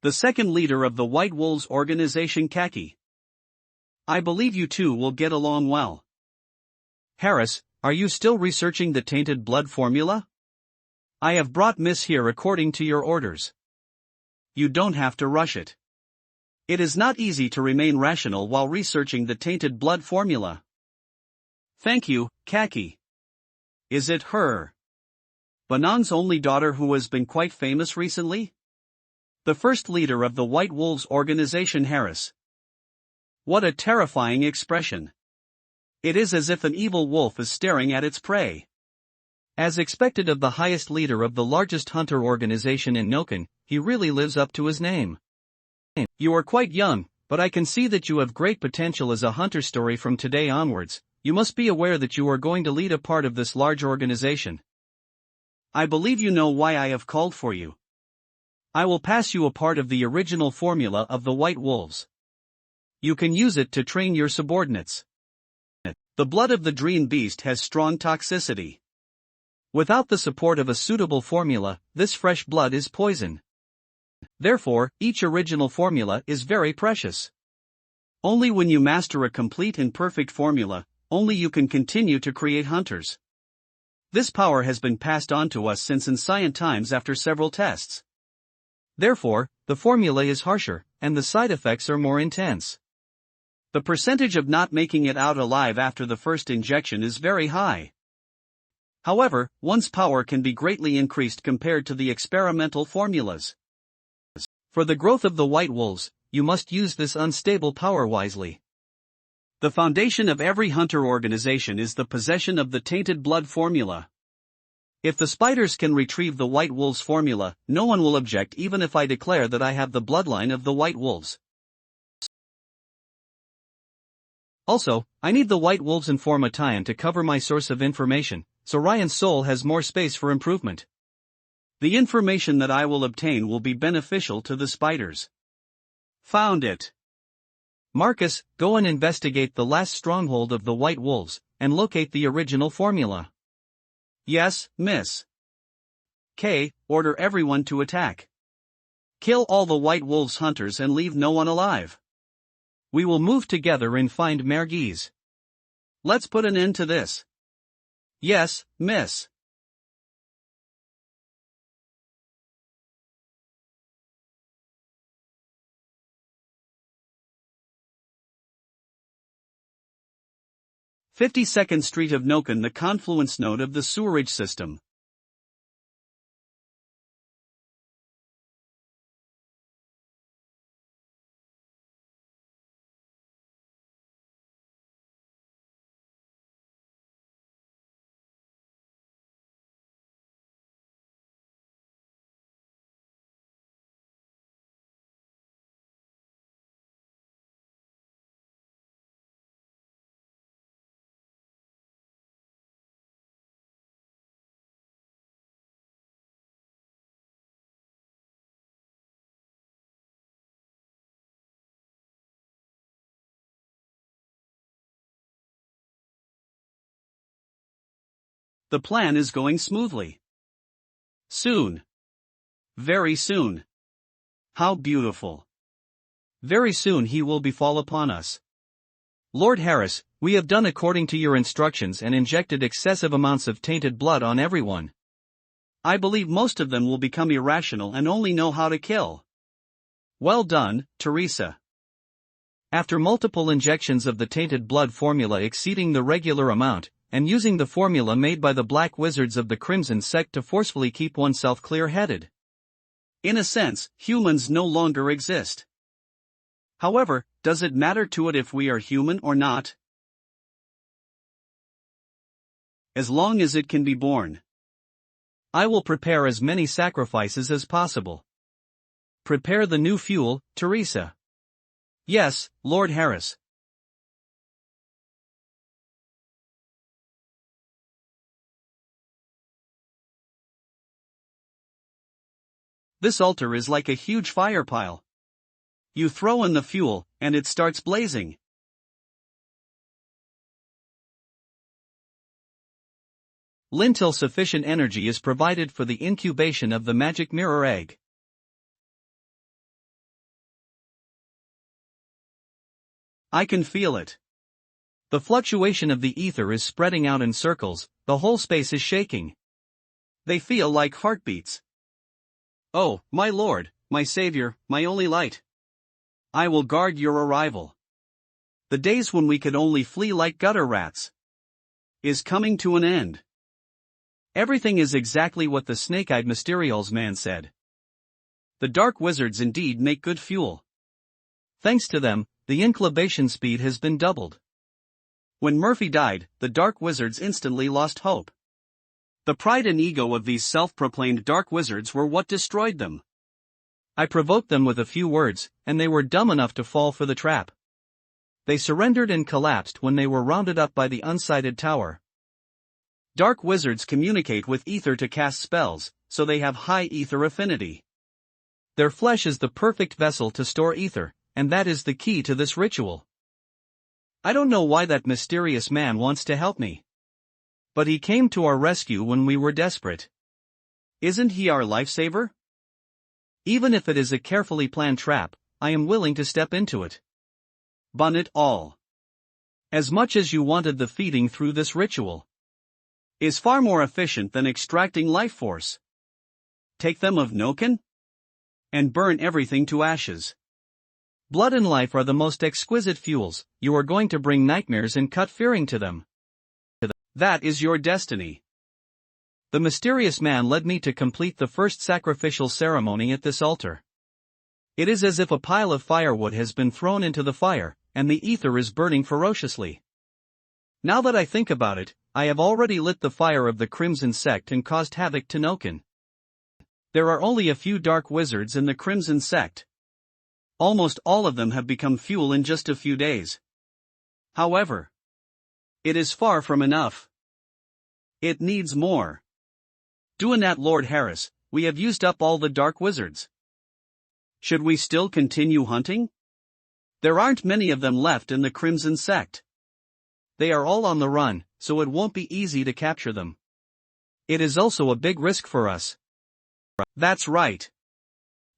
S1: The second leader of the White Wolves organization, Lackey. I believe you two will get along well.
S2: Harris, are you still researching the tainted blood formula?
S1: I have brought Miss here according to your orders. You don't have to rush it. It is not easy to remain rational while researching the tainted blood formula. Thank you, Lackey. Is it her? Banang's only daughter who has been quite famous recently? The first leader of the White Wolves organization, Harris. What a terrifying expression. It is as if an evil wolf is staring at its prey.
S2: As expected of the highest leader of the largest hunter organization in Noken, he really lives up to his name.
S1: You are quite young,
S2: but I can see that you have great potential as a hunter. Story from today onwards, you must be aware that you are going to lead a part of this large organization.
S1: I believe you know why I have called for you. I will pass you a part of the original formula of the White Wolves. You can use it to train your subordinates. The blood of the Dream Beast has strong toxicity.
S2: Without the support of a suitable formula, this fresh blood is poison. Therefore, each original formula is very precious.
S1: Only when you master a complete and perfect formula, only you can continue to create hunters. This power has been passed on to us since ancient times after several tests.
S2: Therefore, the formula is harsher, and the side effects are more intense.
S1: The percentage of not making it out alive after the first injection is very high. However, one's power can be greatly increased compared to the experimental formulas.
S2: For the growth of the white wolves, you must use this unstable power wisely.
S1: The foundation of every hunter organization is the possession of the tainted blood formula. If the spiders can retrieve the white wolves formula, no one will object even if I declare that I have the bloodline of the white wolves.
S2: Also, I need the white wolves in Formation to cover my source of information, so Ryan's soul has more space for improvement.
S1: The information that I will obtain will be beneficial to the spiders. Found it.
S2: Marcus, go and investigate the last stronghold of the white wolves, and locate the original formula.
S1: Yes, miss. K, order everyone to attack. Kill all the white wolves hunters and leave no one alive.
S2: We will move together and find Merguez.
S1: Let's put an end to this. Yes, miss. "52nd Street of Noken, the confluence node of the sewerage system. The plan is going smoothly. Soon. Very soon. How beautiful.
S2: Very soon he will befall upon us. Lord Harris, we have done according to your instructions and injected excessive amounts of tainted blood on everyone.
S1: I believe most of them will become irrational and only know how to kill. Well done, Teresa.
S2: After multiple injections of the tainted blood formula exceeding the regular amount, and using the formula made by the black wizards of the Crimson Sect to forcefully keep oneself clear-headed.
S1: In a sense, humans no longer exist. However, does it matter to it if we are human or not? As long as it can be born.
S2: I will prepare as many sacrifices as possible. Prepare the new fuel, Teresa.
S1: Yes, Lord Harris. This altar is like a huge fire pile. You throw in the fuel, and it starts blazing.
S2: Until sufficient energy is provided for the incubation of the magic mirror egg.
S1: I can feel it.
S2: The fluctuation of the ether is spreading out in circles, the whole space is shaking.
S1: They feel like heartbeats. Oh, my Lord, my Savior, my only light. I will guard your arrival. The days when we could only flee like gutter rats is coming to an end. Everything is exactly what the snake-eyed Mysterious man said. The dark wizards indeed make good fuel.
S2: Thanks to them, the incubation speed has been doubled.
S1: When Murphy died, the dark wizards instantly lost hope. The pride and ego of these self-proclaimed dark wizards were what destroyed them.
S2: I provoked them with a few words, and they were dumb enough to fall for the trap. They surrendered and collapsed when they were rounded up by the unsighted tower.
S1: Dark wizards communicate with ether to cast spells, so they have high ether affinity.
S2: Their flesh is the perfect vessel to store ether, and that is the key to this ritual. I don't know why that mysterious man wants to help me. But he came to our rescue when we were desperate.
S1: Isn't he our lifesaver?
S2: Even if it is a carefully planned trap, I am willing to step into it.
S1: Bun it all.
S2: As much as you wanted the feeding through this ritual
S1: is far more efficient than extracting life force. Take them of Noken and burn everything to ashes.
S2: Blood and life are the most exquisite fuels. You are going to bring nightmares and cut fearing to them.
S1: That is your destiny.
S2: The mysterious man led me to complete the first sacrificial ceremony at this altar. It is as if a pile of firewood has been thrown into the fire, and the ether is burning ferociously. Now that I think about it, I have already lit the fire of the Crimson Sect and caused havoc to Noken. There are only a few dark wizards in the Crimson Sect. Almost all of them have become fuel in just a few days. However, it is far from enough. It needs more. Doing that, Lord Harris, we have used up all the dark wizards. Should we still continue hunting? There aren't many of them left in the Crimson Sect. They are all on the run, so it won't be easy to capture them. It is also a big risk for us. That's right.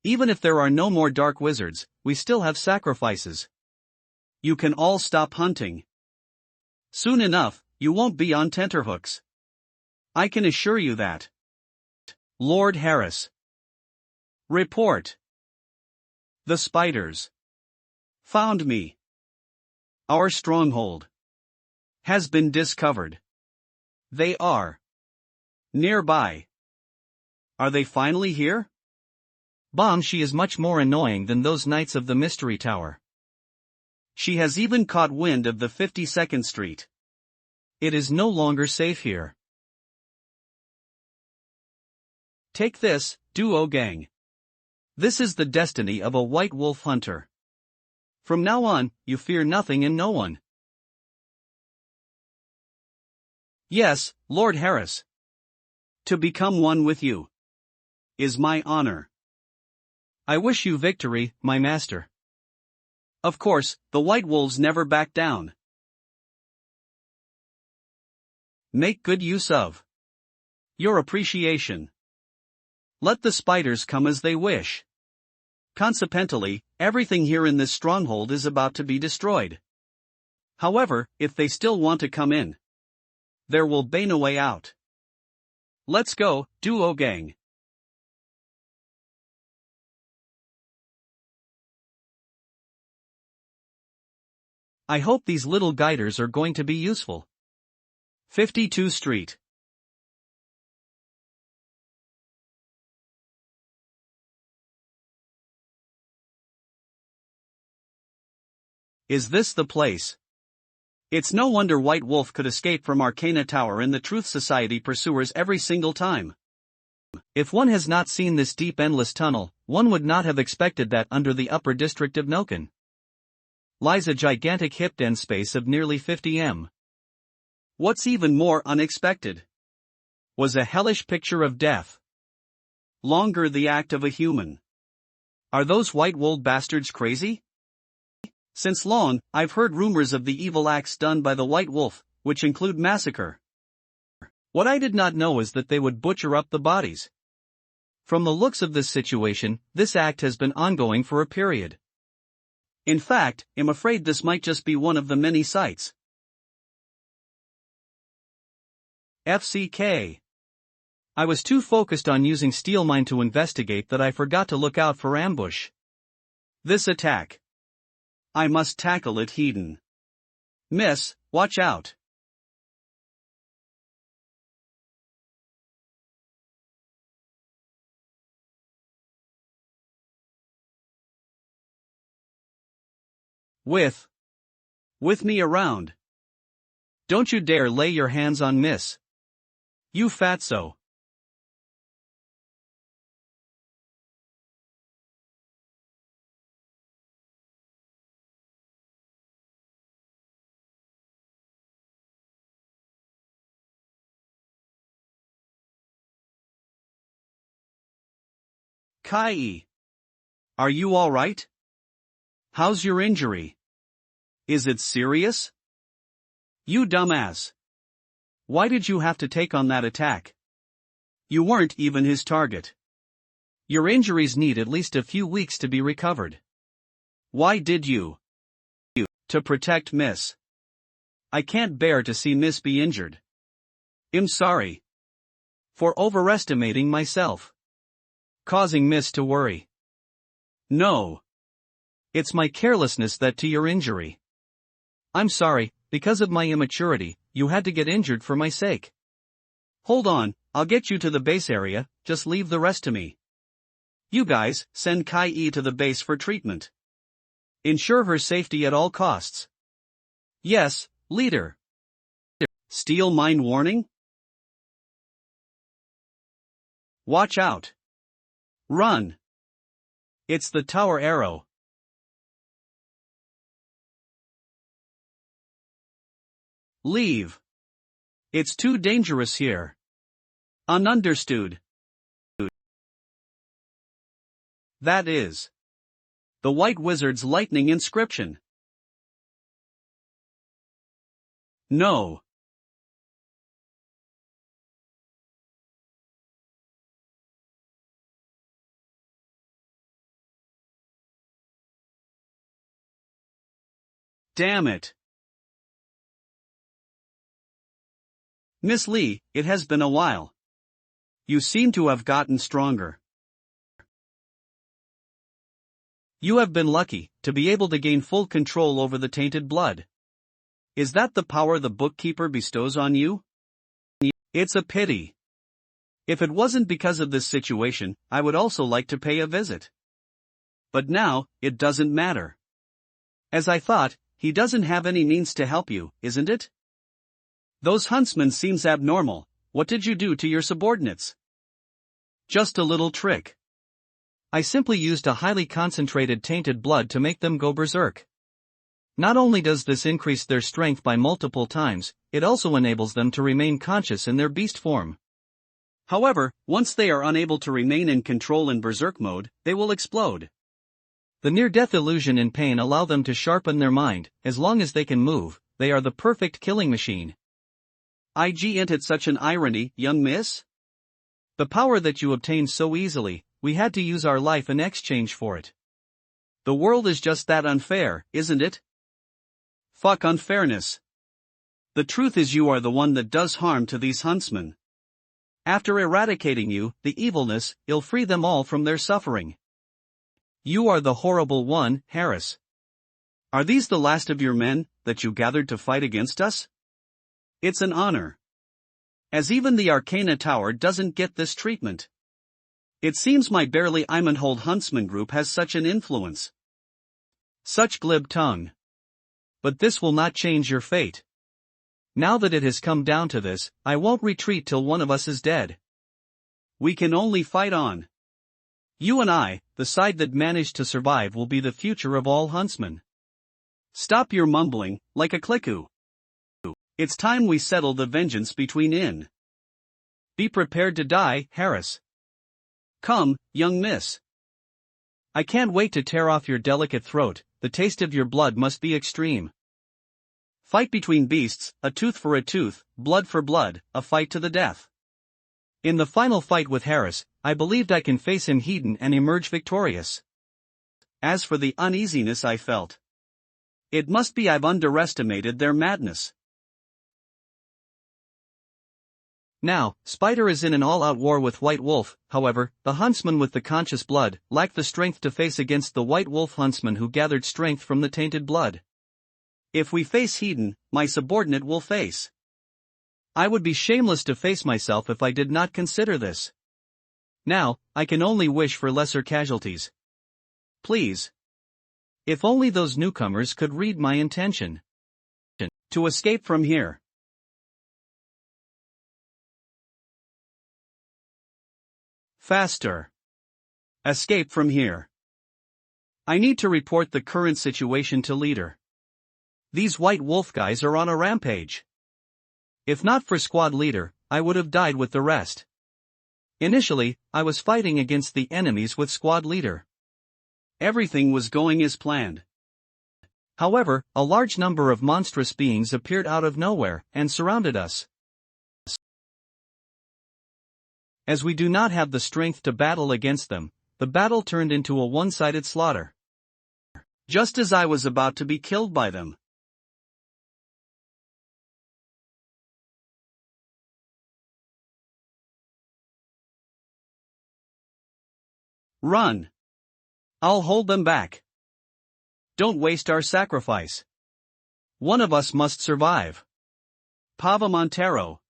S2: Even if there are no more dark wizards, we still have sacrifices. You can all stop hunting. Soon enough, you won't be on tenterhooks. I can assure you that. Lord Harris. Report. The spiders found me. Our stronghold has been discovered. They are nearby. Are they finally here? Bomb, she is much more annoying than those knights of the Mystery Tower. She has even caught wind of the 52nd Street. It is no longer safe here. Take this, Duo Gang. This is the destiny of a white wolf hunter. From now on, you fear nothing and no one. Yes, Lord Harris. To become one with you is my honor. I wish you victory, my master. Of course, the White Wolves never back down. Make good use of your appreciation. Let the spiders come as they wish. Consequently, everything here in this stronghold is about to be destroyed. However, if they still want to come in, there will be no way out. Let's go, Duo Gang. I hope these little guiders are going to be useful. 52 Street. Is this the place? It's no wonder White Wolf could escape from Arcana Tower and the Truth Society pursuers every single time. If one has not seen this deep endless tunnel, one would not have expected that under the upper district of Noken lies a gigantic hip-den space of nearly 50 m. What's even more unexpected was a hellish picture of death. Longer the act of a human. Are those white wool bastards crazy? Since long, I've heard rumors of the evil acts done by the White Wolf, which include massacre. What I did not know is that they would butcher up the bodies. From the looks of this situation, this act has been ongoing for a period. In fact, I'm afraid this might just be one of the many sites. FCK. I was too focused on using Steel Mine to investigate that I forgot to look out for ambush. This attack. I must tackle it heed-on. Miss, watch out. With me around. Don't you dare lay your hands on Miss. You fatso. Kai. Are you alright? How's your injury? Is it serious? You dumbass. Why did you have to take on that attack? You weren't even his target. Your injuries need at least a few weeks to be recovered. Why did you? To protect Miss. I can't bear to see Miss be injured. I'm sorry. For overestimating myself. Causing Miss to worry. No. It's my carelessness that to your injury. I'm sorry, because of my immaturity, you had to get injured for my sake. Hold on,
S1: I'll get you to the base area, just leave the rest to me. You guys, send Kai-E to the base for treatment. Ensure her safety at all costs. Yes, leader. Steel mine warning? Watch out. Run. It's the tower arrow. Leave. It's too dangerous here. Ununderstood. That is the White Wizard's lightning inscription. No. Damn it. Miss Lee, it has been a while. You seem to have gotten stronger. You have been lucky to be able to gain full control over the tainted blood. Is that the power the bookkeeper bestows on you? It's a pity. If it wasn't because of this situation, I would also like to pay a visit. But now, it doesn't matter. As I thought, he doesn't have any means to help you, isn't it? Those huntsmen seems abnormal. What did you do to your subordinates? Just a little trick. I simply used a highly concentrated tainted blood to make them go berserk. Not only does this increase their strength by multiple times, it also enables them to remain conscious in their beast form. However, once they are unable to remain in control in berserk mode, they will explode. The near-death illusion and pain allow them to sharpen their mind. As long as they can move, they are the perfect killing machine. Ain't it such an irony, young miss? The power that you obtained so easily, we had to use our life in exchange for it. The world is just that unfair, isn't it? Fuck unfairness. The truth is you are the one that does harm to these huntsmen. After eradicating you, the evilness, you'll free them all from their suffering. You are the horrible one, Harris. Are these the last of your men, that you gathered to fight against us? It's an honor. As even the Arcana Tower doesn't get this treatment. It seems my barely Imanhold huntsman group has such an influence. Such glib tongue. But this will not change your fate. Now that it has come down to this, I won't retreat till one of us is dead. We can only fight on. You and I, the side that managed to survive, will be the future of all huntsmen. Stop your mumbling, like a clickoo. It's time we settle the vengeance between in. Be prepared to die, Harris. Come, young miss. I can't wait to tear off your delicate throat. The taste of your blood must be extreme. Fight between beasts, a tooth for a tooth, blood for blood, a fight to the death. In the final fight with Harris, I believed I can face him heat and emerge victorious. As for the uneasiness I felt, it must be I've underestimated their madness. Now, Spider is in an all-out war with White Wolf. However, the huntsman with the conscious blood lacked the strength to face against the White Wolf huntsman who gathered strength from the tainted blood. If we face Hedon, my subordinate will face. I would be shameless to face myself if I did not consider this. Now, I can only wish for lesser casualties. Please. If only those newcomers could read my intention. To escape from here. Faster. Escape from here. I need to report the current situation to leader. These White Wolf guys are on a rampage. If not for squad leader, I would have died with the rest. Initially, I was fighting against the enemies with squad leader. Everything was going as planned. However, a large number of monstrous beings appeared out of nowhere and surrounded us. As we do not have the strength to battle against them, the battle turned into a one-sided slaughter. Just as I was about to be killed by them. Run. I'll hold them back. Don't waste our sacrifice. One of us must survive. Pava Montero.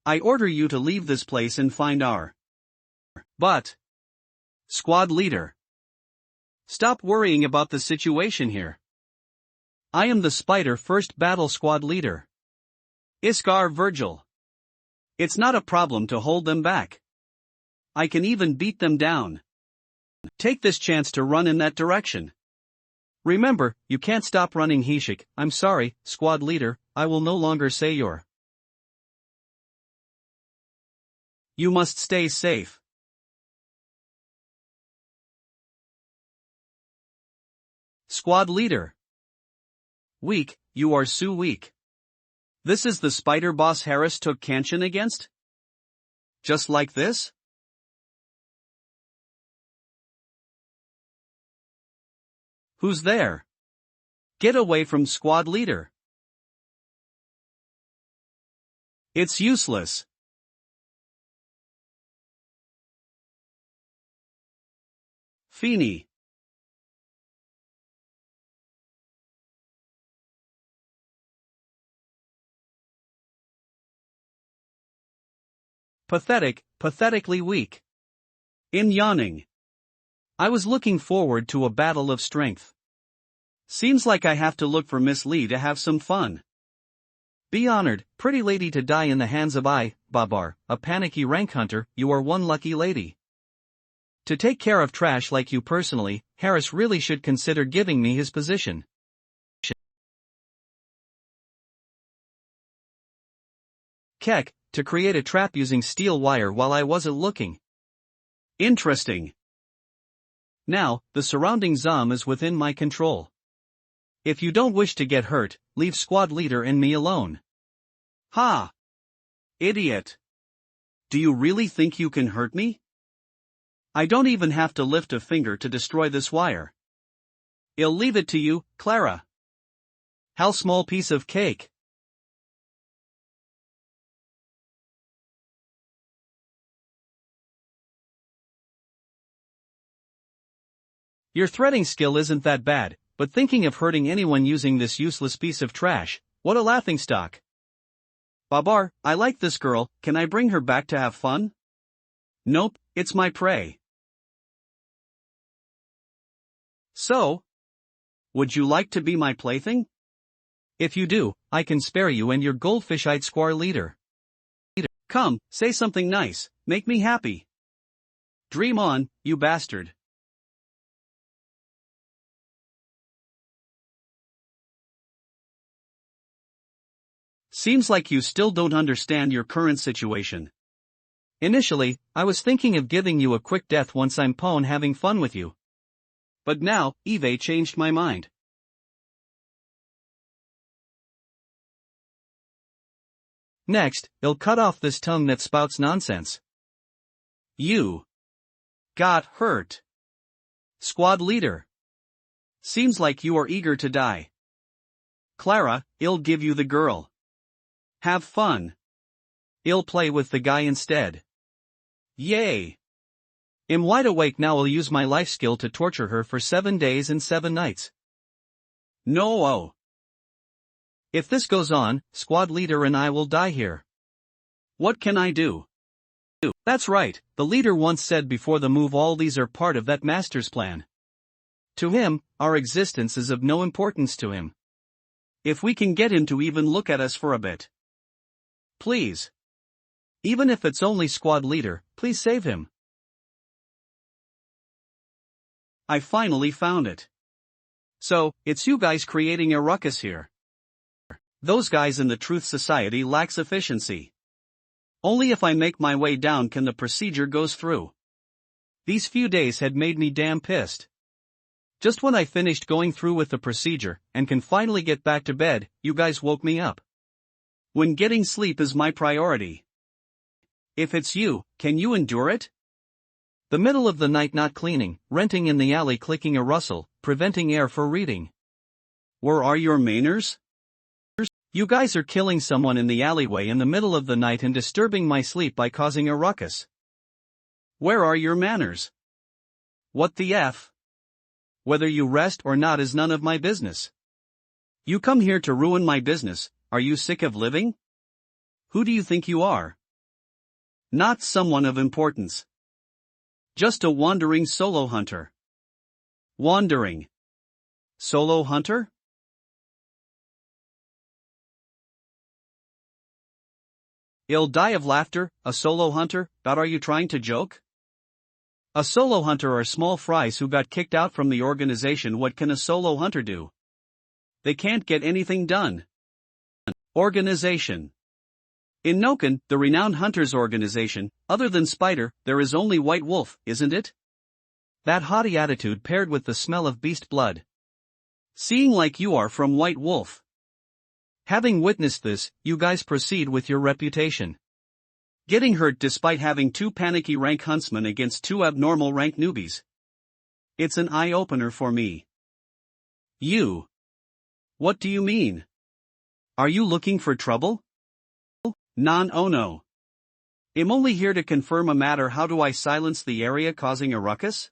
S1: I order you to leave this place and find our. But. Squad leader. Stop worrying about the situation here. I am the Spider First Battle Squad leader. Iskar Virgil. It's not a problem to hold them back. I can even beat them down. Take this chance to run in that direction. Remember, you can't stop running Hishik. I'm sorry, squad leader, I will no longer say your. You must stay safe. Squad leader. Weak, you are so weak. This is the spider boss Harris took Kanchan against? Just like this? Who's there? Get away from squad leader. It's useless. Feeny. Pathetic, pathetically weak. In yawning. I was looking forward to a battle of strength. Seems like I have to look for Miss Lee to have some fun. Be honored, pretty lady, to die in the hands of Babar, a panicky rank hunter. You are one lucky lady. To take care of trash like you personally, Harris really should consider giving me his position. Keck, to create a trap using steel wire while I wasn't looking. Interesting. Now, the surrounding Zom is within my control. If you don't wish to get hurt, leave squad leader and me alone. Ha! Idiot. Do you really think you can hurt me? I don't even have to lift a finger to destroy this wire. I'll leave it to you, Clara. How small piece of cake. Your threading skill isn't that bad, but thinking of hurting anyone using this useless piece of trash, what a laughingstock. Babar, I like this girl, can I bring her back to have fun? Nope, it's my prey. So? Would you like to be my plaything? If you do, I can spare you and your goldfish-eyed squad leader. Come, say something nice, make me happy. Dream on, you bastard. Seems like you still don't understand your current situation. Initially, I was thinking of giving you a quick death once I'm pwn having fun with you. But now, Eve changed my mind. Next, I'll cut off this tongue that spouts nonsense. You got hurt. Squad leader. Seems like you are eager to die. Clara, I'll give you the girl. Have fun. I'll play with the guy instead. Yay. I'm wide awake now. I'll use my life skill to torture her for 7 days and 7 nights. No. Oh. If this goes on, squad leader and I will die here. What can I do? That's right, the leader once said before the move all these are part of that master's plan. To him, our existence is of no importance to him. If we can get him to even look at us for a bit. Please. Even if it's only squad leader, please save him. I finally found it. So, it's you guys creating a ruckus here. Those guys in the Truth Society lacks efficiency. Only if I make my way down can the procedure goes through. These few days had made me damn pissed. Just when I finished going through with the procedure, and can finally get back to bed, you guys woke me up. When getting sleep is my priority. If it's you, can you endure it? The middle of the night not cleaning, renting in the alley clicking a rustle, preventing air for reading. Where are your manners? You guys are killing someone in the alleyway in the middle of the night and disturbing my sleep by causing a ruckus. Where are your manners? What the F? Whether you rest or not is none of my business. You come here to ruin my business, are you sick of living? Who do you think you are? Not someone of importance. Just a wandering solo hunter. Wandering. Solo hunter? I'll die of laughter, a solo hunter, but are you trying to joke? A solo hunter are small fries who got kicked out from the organization. What can a solo hunter do? They can't get anything done. Organization. In Noken, the renowned hunters organization, other than Spider, there is only White Wolf, isn't it?
S2: That haughty attitude paired with the smell of beast blood.
S1: Seeing like you are from White Wolf.
S2: Having witnessed this, you guys proceed with your reputation.
S1: Getting hurt despite having 2 panicky rank huntsmen against 2 abnormal rank newbies. It's an eye-opener for me. You. What do you mean? Are you looking for trouble? Oh no. I'm only here to confirm a matter. How do I silence the area causing a ruckus?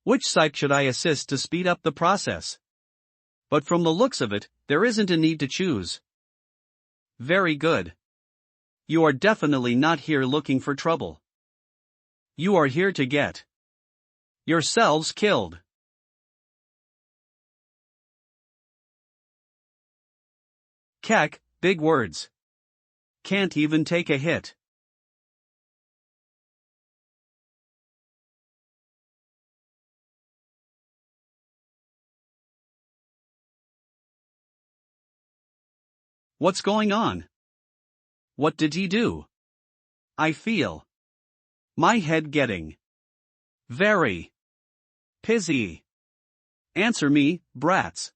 S1: Which site should I assist to speed up the process? But from the looks of it, there isn't a need to choose. Very good. You are definitely not here looking for trouble. You are here to get yourselves killed. Kek, big words. Can't even take a hit. What's going on? What did he do? I feel my head getting very pizzy. Answer me, brats.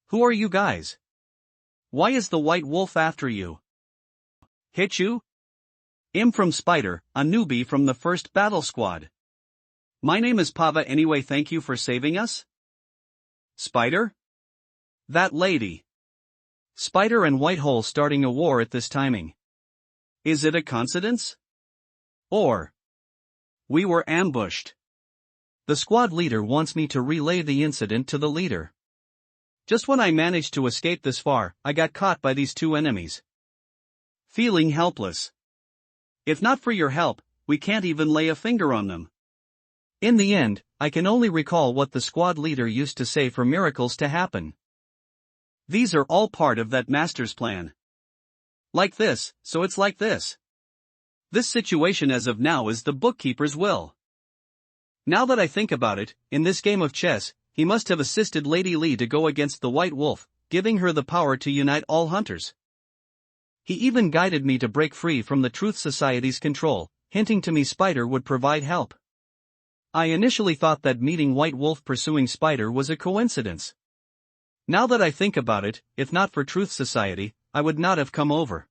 S1: Who are you guys? Why is the White Wolf after you? Hit you? I'm from Spider, a newbie from the first battle squad. My name is Pava anyway. Thank you for saving us. Spider? That lady.
S2: Spider and Whitehole starting a war at this timing.
S1: Is it a coincidence? Or we were ambushed?
S2: The squad leader wants me to relay the incident to the leader.
S1: Just when I managed to escape this far, I got caught by these 2 enemies. Feeling helpless. If not for your help, we can't even lay a finger on them.
S2: In the end, I can only recall what the squad leader used to say for miracles to happen.
S1: These are all part of that master's plan. Like this, so it's like this. This situation as of now is the bookkeeper's will. Now that I think about it, in this game of chess, he must have assisted Lady Lee to go against the White Wolf, giving her the power to unite all hunters. He even guided me to break free from the Truth Society's control, hinting to me Spider would provide help. I initially thought that meeting White Wolf pursuing Spider was a coincidence. Now that I think about it, if not for Truth Society, I would not have come over.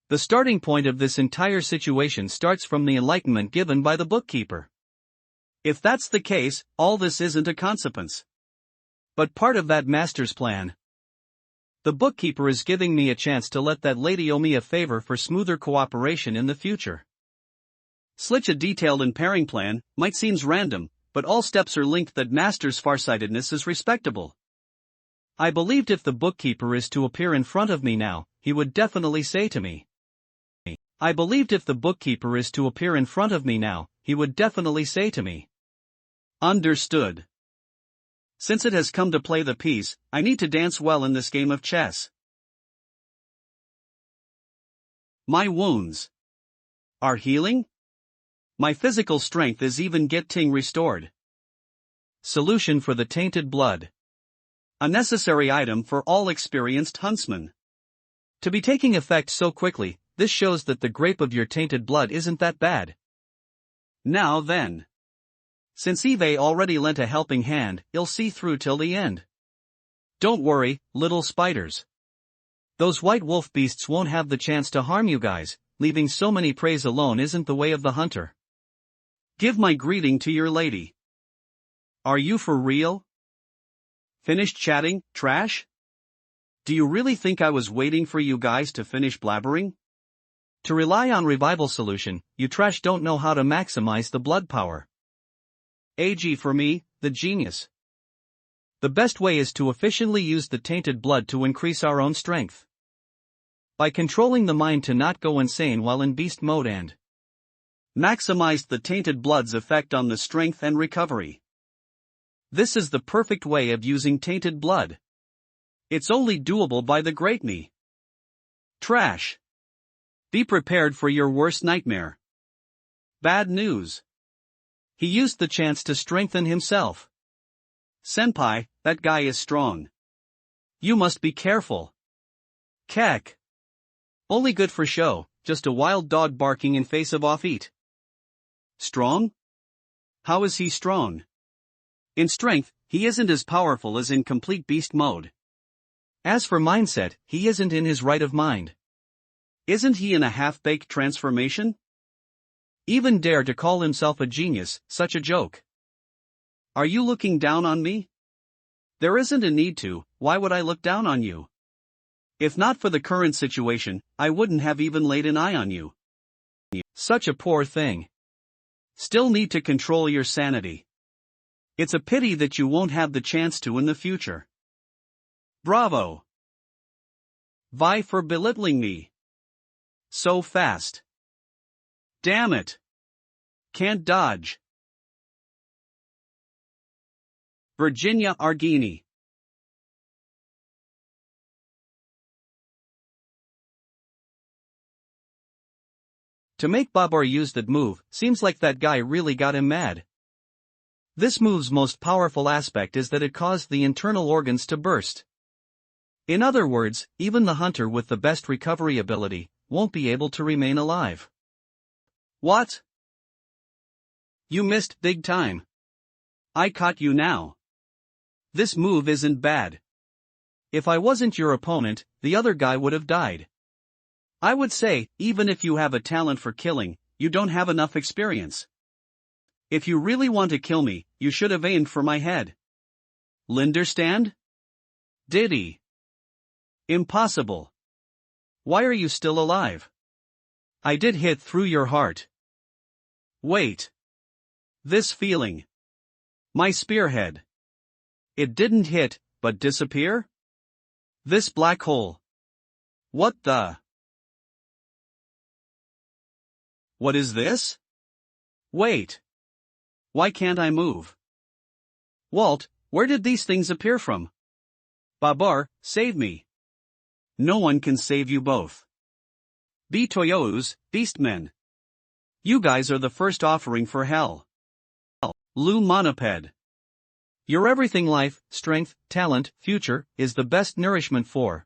S1: The starting point of this entire situation starts from the enlightenment given by the bookkeeper. If that's the case, all this isn't a consequence, but part of that master's plan. The bookkeeper is giving me a chance to let that lady owe me a favor for smoother cooperation in the future. Such a detailed and pairing plan might seem random, but all steps are linked. That master's farsightedness is respectable. I believed if the bookkeeper is to appear in front of me now, he would definitely say to me. Understood. Since it has come to play the piece, I need to dance well in this game of chess. My wounds are healing. My physical strength is even getting restored.
S2: Solution for the tainted blood.
S1: A necessary item for all experienced huntsmen.
S2: To be taking effect so quickly, this shows that the grape of your tainted blood isn't that bad.
S1: Now then. Since Eve already lent a helping hand, I'll see through till the end. Don't worry, little spiders. Those White Wolf beasts won't have the chance to harm you guys. Leaving so many preys alone isn't the way of the hunter. Give my greeting to your lady. Are you for real? Finished chatting, trash? Do you really think I was waiting for you guys to finish blabbering?
S2: To rely on revival solution, you trash don't know how to maximize the blood power.
S1: AG for me, the genius.
S2: The best way is to efficiently use the tainted blood to increase our own strength. By controlling the mind to not go insane while in beast mode and
S1: maximized the tainted blood's effect on the strength and recovery. This is the perfect way of using tainted blood. It's only doable by the great me. Trash. Be prepared for your worst nightmare. Bad news. He used the chance to strengthen himself. Senpai, that guy is strong. You must be careful. Kek. Only good for show, just a wild dog barking in face of off-eat. Strong? How is he strong? In strength, he isn't as powerful as in complete beast mode.
S2: As for mindset, he isn't in his right of mind.
S1: Isn't he in a half-baked transformation?
S2: Even dare to call himself a genius, such a joke.
S1: Are you looking down on me? There isn't a need to, why would I look down on you? If not for the current situation, I wouldn't have even laid an eye on you.
S2: Such a poor thing.
S1: Still need to control your sanity. It's a pity that you won't have the chance to in the future. Bravo. Vi for belittling me. So fast. Damn it. Can't dodge. Virginia Argini.
S2: To make Babar use that move, seems like that guy really got him mad. This move's most powerful aspect is that it caused the internal organs to burst. In other words, even the hunter with the best recovery ability won't be able to remain alive.
S1: What? You missed big time. I caught you now. This move isn't bad.
S2: If I wasn't your opponent, the other guy would have died.
S1: I would say, even if you have a talent for killing, you don't have enough experience. If you really want to kill me, you should have aimed for my head. Linderstand? Did he? Impossible. Why are you still alive?
S2: I did hit through your heart.
S1: Wait. This feeling. My spearhead. It didn't hit, but disappear? This black hole. What the? What is this? Wait. Why can't I move? Walt, where did these things appear from? Babar, save me. No one can save you both. Be Toyo's, beastmen. You guys are the first offering for hell. Lu Monoped.
S2: Your everything life, strength, talent, future, is the best nourishment for.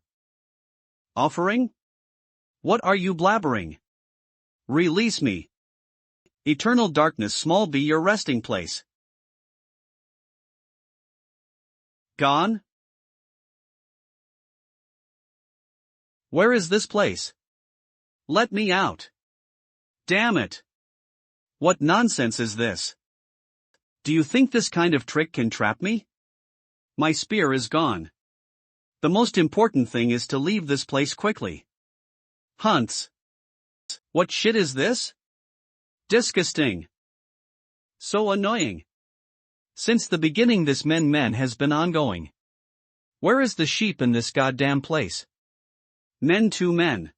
S1: Offering? What are you blabbering? Release me. Eternal darkness small be your resting place. Gone? Where is this place? Let me out. Damn it. What nonsense is this? Do you think this kind of trick can trap me? My spear is gone. The most important thing is to leave this place quickly. Hunts. What shit is this? Disgusting. So annoying.
S2: Since the beginning this men has been ongoing. Where is the sheep in this goddamn place?
S1: Men to men.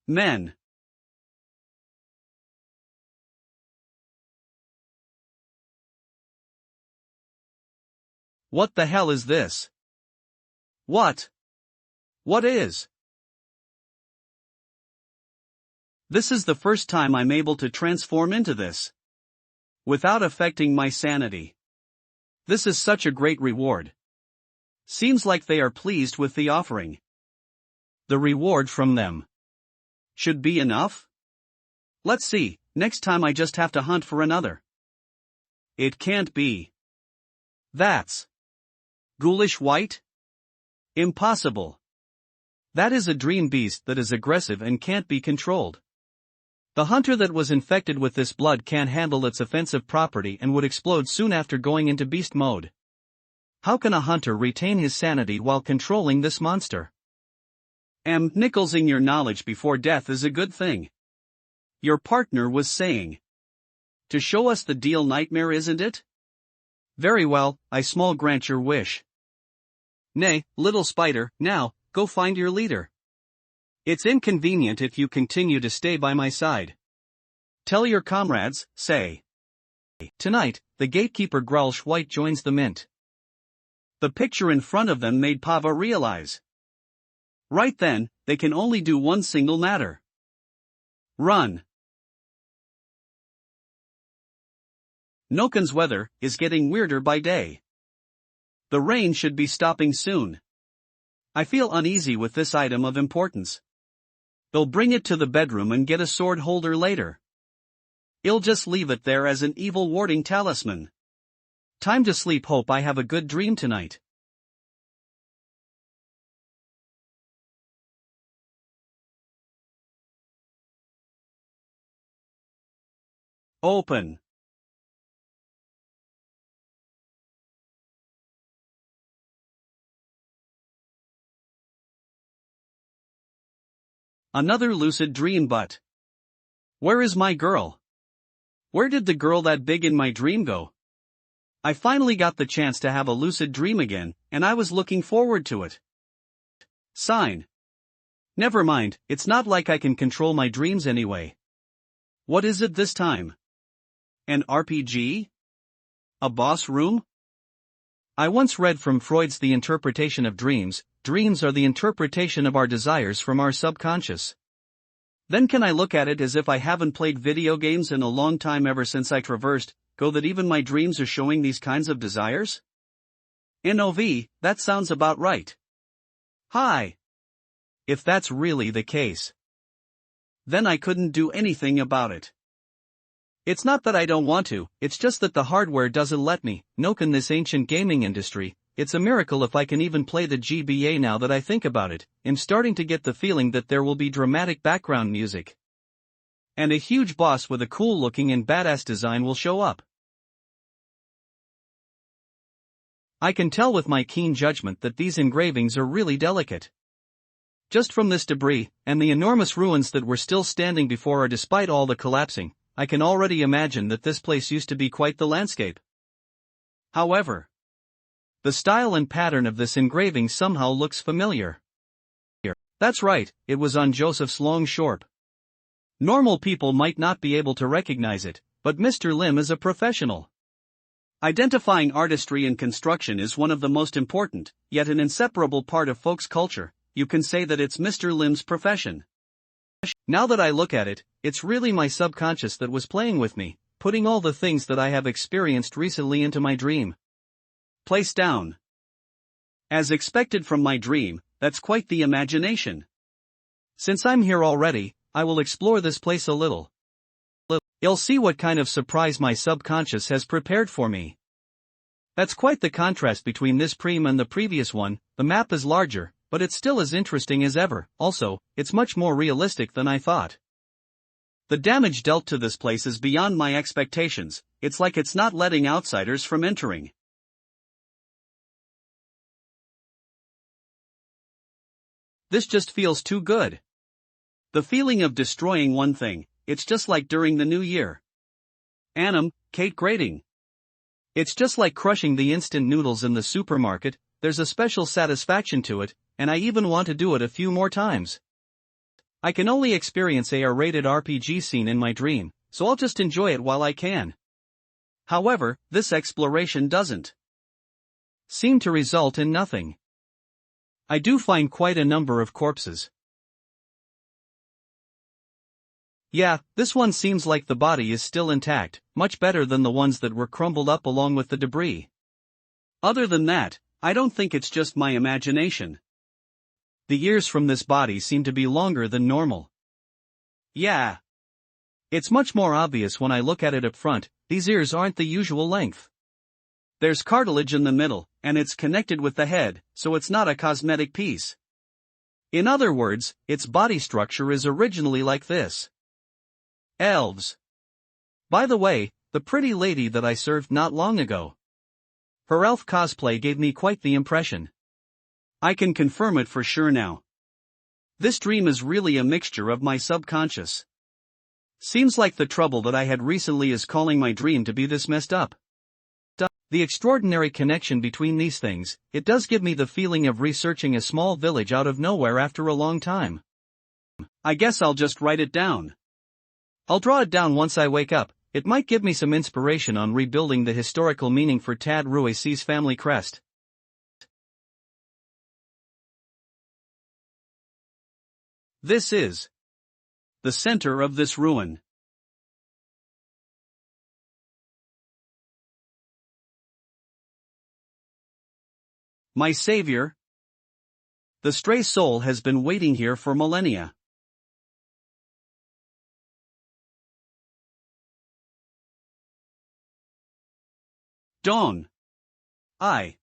S1: Men. What the hell is this? What? What is? This is the first time I'm able to transform into this. Without affecting my sanity. This is such a great reward. Seems like they are pleased with the offering. The reward from them should be enough? Let's see, next time I just have to hunt for another. It can't be. That's ghoulish white? Impossible. That is a dream beast that is aggressive and can't be controlled. The hunter that was infected with this blood can't handle its offensive property and would explode soon after going into beast mode. How can a hunter retain his sanity while controlling this monster? Nicholsing your knowledge before death is a good thing. Your partner was saying. To show us the deal nightmare, isn't it? Very well, I small grant your wish. Nay, little spider, now, go find your leader.
S2: It's inconvenient if you continue to stay by my side. Tell your comrades, say. Tonight, the gatekeeper Growlsh White joins the mint.
S1: The picture in front of them made Pava realize. Right then, they can only do one single matter. Run. Nokon's weather is getting weirder by day. The rain should be stopping soon. I feel uneasy with this item of importance. They'll bring it to the bedroom and get a sword holder later. I'll just leave it there as an evil warding talisman. Time to sleep. Hope I have a good dream tonight. Open. Another lucid dream, but where is my girl? Where did the girl that big in my dream go? I finally got the chance to have a lucid dream again, and I was looking forward to it. Sign. Never mind, it's not like I can control my dreams anyway. What is it this time? An RPG? A boss room?
S2: I once read from Freud's The Interpretation of Dreams. Dreams are the interpretation of our desires from our subconscious.
S1: Then can I look at it as if I haven't played video games in a long time ever since I traversed, go that even my dreams are showing these kinds of desires? NOV, that sounds about right. Hi.
S2: If that's really the case,
S1: then I couldn't do anything about it. It's not that I don't want to, it's just that the hardware doesn't let me.
S2: Nokon, this ancient gaming industry, it's a miracle if I can even play the GBA now that I think about it. I'm starting to get the feeling that there will be dramatic background music.
S1: And a huge boss with a cool looking and badass design will show up.
S2: I can tell with my keen judgment that these engravings are really delicate. Just from this debris, and the enormous ruins that were still standing before her despite all the collapsing, I can already imagine that this place used to be quite the landscape.
S1: However,
S2: the style and pattern of this engraving somehow looks familiar.
S1: That's right, it was on Joseph's long shorp. Normal people might not be able to recognize it, but Mr. Lim is a professional. Identifying artistry in construction is one of the most important, yet an inseparable part of folks' culture. You can say that it's Mr. Lim's profession.
S2: Now that I look at it, it's really my subconscious that was playing with me, putting all the things that I have experienced recently into my dream.
S1: Place down. As expected from my dream, that's quite the imagination.
S2: Since I'm here already, I will explore this place a little. I'll see what kind of surprise my subconscious has prepared for me. That's quite the contrast between this dream and the previous one. The map is larger, but it's still as interesting as ever. Also, it's much more realistic than I thought.
S1: The damage dealt to this place is beyond my expectations. It's like it's not letting outsiders from entering. This just feels too good. The feeling of destroying one thing, it's just like during the new year. Annam, Kate grating.
S2: It's just like crushing the instant noodles in the supermarket. There's a special satisfaction to it, and I even want to do it a few more times. I can only experience a R-rated RPG scene in my dream, so I'll just enjoy it while I can.
S1: However, this exploration doesn't
S2: seem to result in nothing. I do find quite a number of corpses. Yeah, this one seems like the body is still intact, much better than the ones that were crumbled up along with the debris.
S1: Other than that, I don't think it's just my imagination.
S2: The ears from this body seem to be longer than normal.
S1: Yeah.
S2: It's much more obvious when I look at it up front. These ears aren't the usual length.
S1: There's cartilage in the middle, and it's connected with the head, so it's not a cosmetic piece. In other words, its body structure is originally like this.
S2: Elves. By the way, the pretty lady that I served not long ago. Her elf cosplay gave me quite the impression.
S1: I can confirm it for sure now. This dream is really a mixture of my subconscious. Seems like the trouble that I had recently is calling my dream to be this messed up.
S2: The extraordinary connection between these things, it does give me the feeling of researching a small village out of nowhere after a long time.
S1: I guess I'll just write it down.
S2: I'll draw it down once I wake up. It might give me some inspiration on rebuilding the historical meaning for Tad Rui's family crest.
S1: This is the center of this ruin. My savior. The stray soul has been waiting here for millennia. Dawn. I've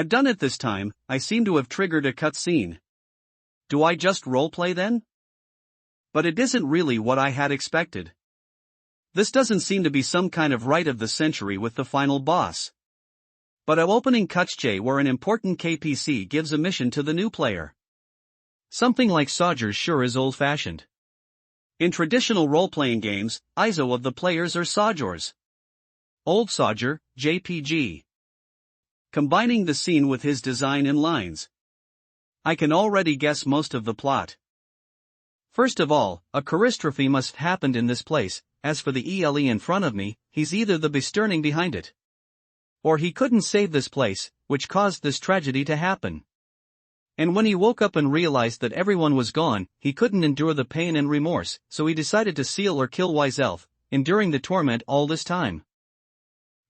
S1: done it this time. I seem to have triggered a cutscene. Do I just roleplay then? But it isn't really what I had expected. This doesn't seem to be some kind of rite of the century with the final boss. But I'm opening cutscene where an important KPC gives a mission to the new player. Something like Sodgers sure is old-fashioned. In traditional role-playing games, ISO of the players are Sodgers. Old Sodger, JPG. Combining the scene with his design and lines. I can already guess most of the plot. First of all, a catastrophe must have happened in this place. As for the ELE in front of me, he's either the bestirning behind it, or he couldn't save this place, which caused this tragedy to happen. And when he woke up and realized that everyone was gone, he couldn't endure the pain and remorse, so he decided to seal or kill Wise Elf, enduring the torment all this time.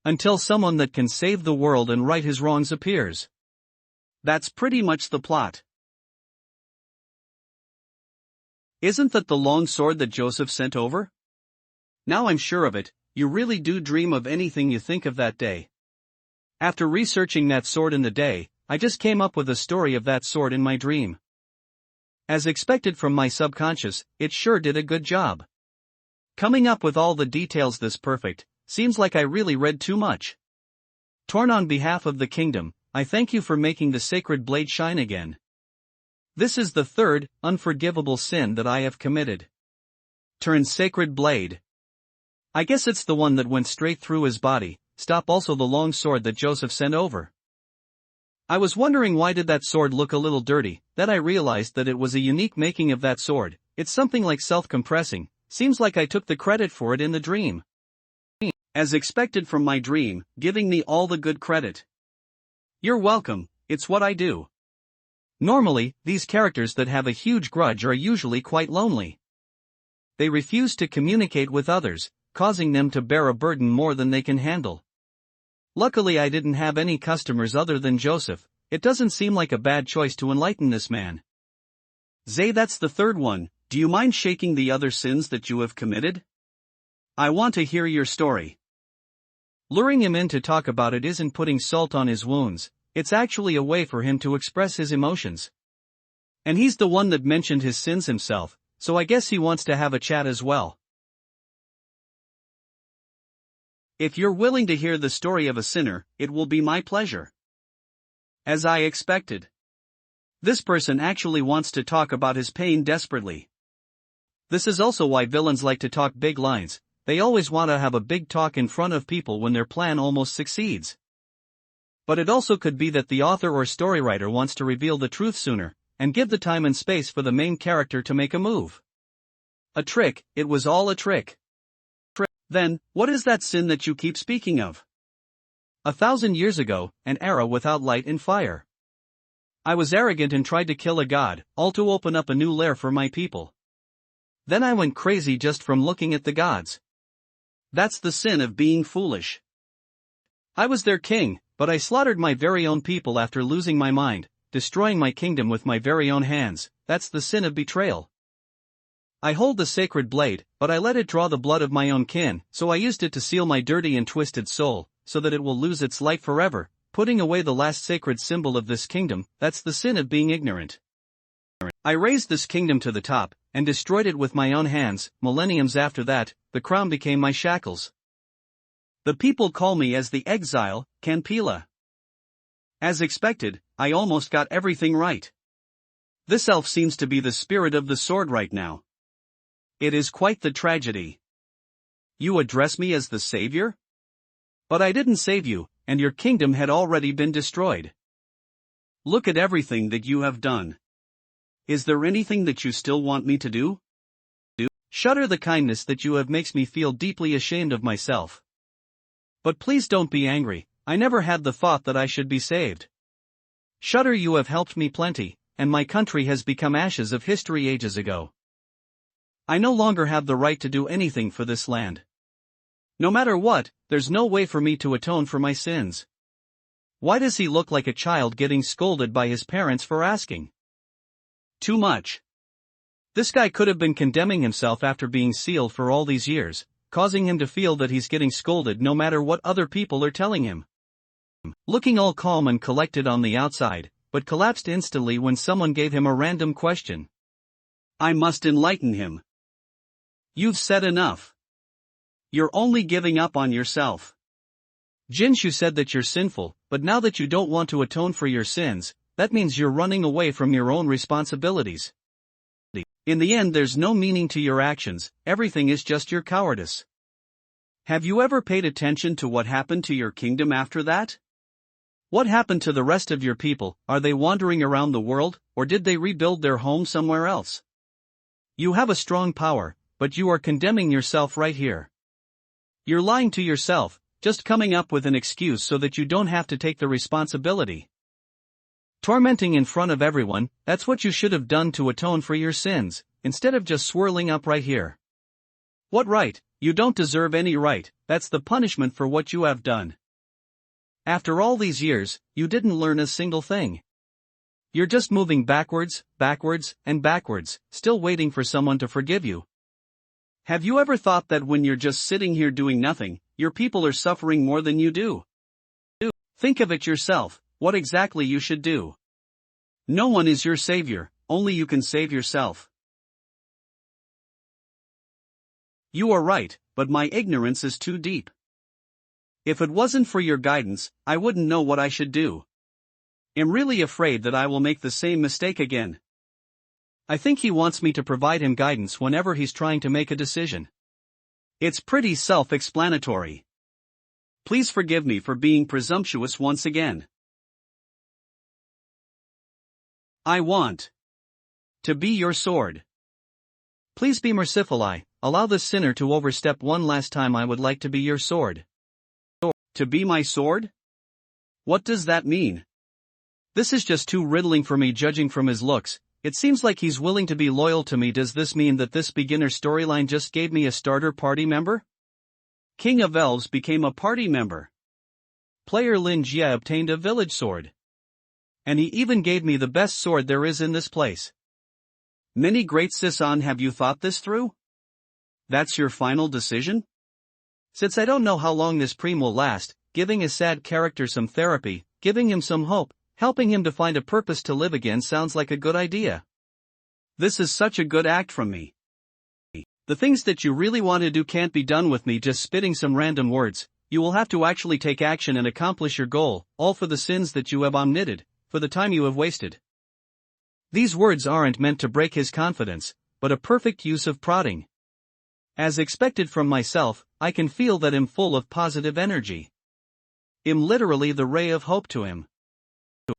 S1: Until someone that can save the world and right his wrongs appears. That's pretty much the plot. Isn't that the long sword that Joseph sent over? Now I'm sure of it, you really do dream of anything you think of that day. After researching that sword in the day, I just came up with a story of that sword in my dream. As expected from my subconscious, it sure did a good job. Coming up with all the details this perfect, seems like I really read too much. Torn on behalf of the kingdom, I thank you for making the sacred blade shine again. This is the third, unforgivable sin that I have committed. Turn sacred blade. I guess it's the one that went straight through his body. Stop also the long sword that Joseph sent over. I was wondering why did that sword look a little dirty, then I realized that it was a unique making of that sword. It's something like self-compressing, seems like I took the credit for it in the dream. As expected from my dream, giving me all the good credit. You're welcome, it's what I do. Normally, these characters that have a huge grudge are usually quite lonely. They refuse to communicate with others, causing them to bear a burden more than they can handle. Luckily I didn't have any customers other than Joseph. It doesn't seem like a bad choice to enlighten this man. Zay, that's the third one. Do you mind shaking the other sins that you have committed? I want to hear your story. Luring him in to talk about it isn't putting salt on his wounds, it's actually a way for him to express his emotions. And he's the one that mentioned his sins himself, so I guess he wants to have a chat as well. If you're willing to hear the story of a sinner, it will be my pleasure. As I expected. This person actually wants to talk about his pain desperately. This is also why villains like to talk big lines. They always want to have a big talk in front of people when their plan almost succeeds. But it also could be that the author or storywriter wants to reveal the truth sooner, and give the time and space for the main character to make a move. A trick, it was all a trick. Then, what is that sin that you keep speaking of? 1,000 years ago, an era without light and fire. I was arrogant and tried to kill a god, all to open up a new lair for my people. Then I went crazy just from looking at the gods. That's the sin of being foolish. I was their king, but I slaughtered my very own people after losing my mind, destroying my kingdom with my very own hands. That's the sin of betrayal. I hold the sacred blade, but I let it draw the blood of my own kin, so I used it to seal my dirty and twisted soul, so that it will lose its light forever, putting away the last sacred symbol of this kingdom. That's the sin of being ignorant. I raised this kingdom to the top, and destroyed it with my own hands. Millenniums after that, the crown became my shackles. The people call me as the exile, Canpila. As expected, I almost got everything right. This elf seems to be the spirit of the sword right now. It is quite the tragedy. You address me as the savior? But I didn't save you, and your kingdom had already been destroyed. Look at everything that you have done. Is there anything that you still want me to do?
S2: Shudder, the kindness that you have makes me feel deeply ashamed of myself. But please don't be angry, I never had the thought that I should be saved. Shudder, you have helped me plenty, and my country has become ashes of history ages ago. I no longer have the right to do anything for this land. No matter what, there's no way for me to atone for my sins. Why does he look like a child getting scolded by his parents for asking too much? This guy could have been condemning himself after being sealed for all these years, causing him to feel that he's getting scolded no matter what other people are telling him. Looking all calm and collected on the outside, but collapsed instantly when someone gave him a random question.
S1: I must enlighten him. You've said enough. You're only giving up on yourself.
S2: Jinshu said that you're sinful, but now that you don't want to atone for your sins, that means you're running away from your own responsibilities. In the end, there's no meaning to your actions, everything is just your cowardice.
S1: Have you ever paid attention to what happened to your kingdom after that?
S2: What happened to the rest of your people? Are they wandering around the world, or did they rebuild their home somewhere else? You have a strong power, but you are condemning yourself right here. You're lying to yourself, just coming up with an excuse so that you don't have to take the responsibility. Tormenting in front of everyone, that's what you should have done to atone for your sins, instead of just swirling up right here. What right? You don't deserve any right, that's the punishment for what you have done. After all these years, you didn't learn a single thing. You're just moving backwards, and backwards, still waiting for someone to forgive you.
S1: Have you ever thought that when you're just sitting here doing nothing, your people are suffering more than you do? Think of it yourself, what exactly you should do. No one is your savior, only you can save yourself. You are right, but my ignorance is too deep. If it wasn't for your guidance, I wouldn't know what I should do. I'm really afraid that I will make the same mistake again.
S2: I think he wants me to provide him guidance whenever he's trying to make a decision.
S1: It's pretty self-explanatory. Please forgive me for being presumptuous once again. I want to be your sword.
S2: Please be merciful. I allow this sinner to overstep one last time. I would like to be your sword.
S1: To be my sword? What does that mean?
S2: This is just too riddling for me, judging from his looks. It seems like he's willing to be loyal to me. Does this mean that this beginner storyline just gave me a starter party member?
S1: King of Elves became a party member.
S2: Player Lin Jie obtained a village sword. And he even gave me the best sword there is in this place.
S1: Many great Sisan, have you thought this through? That's your final decision?
S2: Since I don't know how long this preem will last, giving a sad character some therapy, giving him some hope, helping him to find a purpose to live again sounds like a good idea.
S1: This is such a good act from me.
S2: The things that you really want to do can't be done with me just spitting some random words. You will have to actually take action and accomplish your goal, all for the sins that you have omitted, for the time you have wasted. These words aren't meant to break his confidence, but a perfect use of prodding. As expected from myself, I can feel that I'm full of positive energy. I'm literally the ray of hope to him.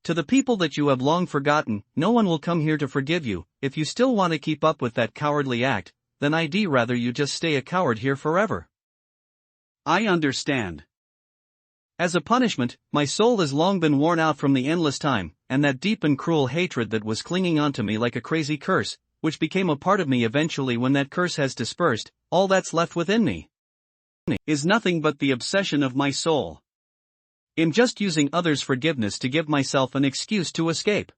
S2: To the people that you have long forgotten, no one will come here to forgive you. If you still want to keep up with that cowardly act, then I'd rather you just stay a coward here forever.
S1: I understand.
S2: As a punishment, my soul has long been worn out from the endless time, and that deep and cruel hatred that was clinging onto me like a crazy curse, which became a part of me eventually. When that curse has dispersed, all that's left within me
S1: is nothing but the obsession of my soul.
S2: I'm just using others' forgiveness to give myself an excuse to escape.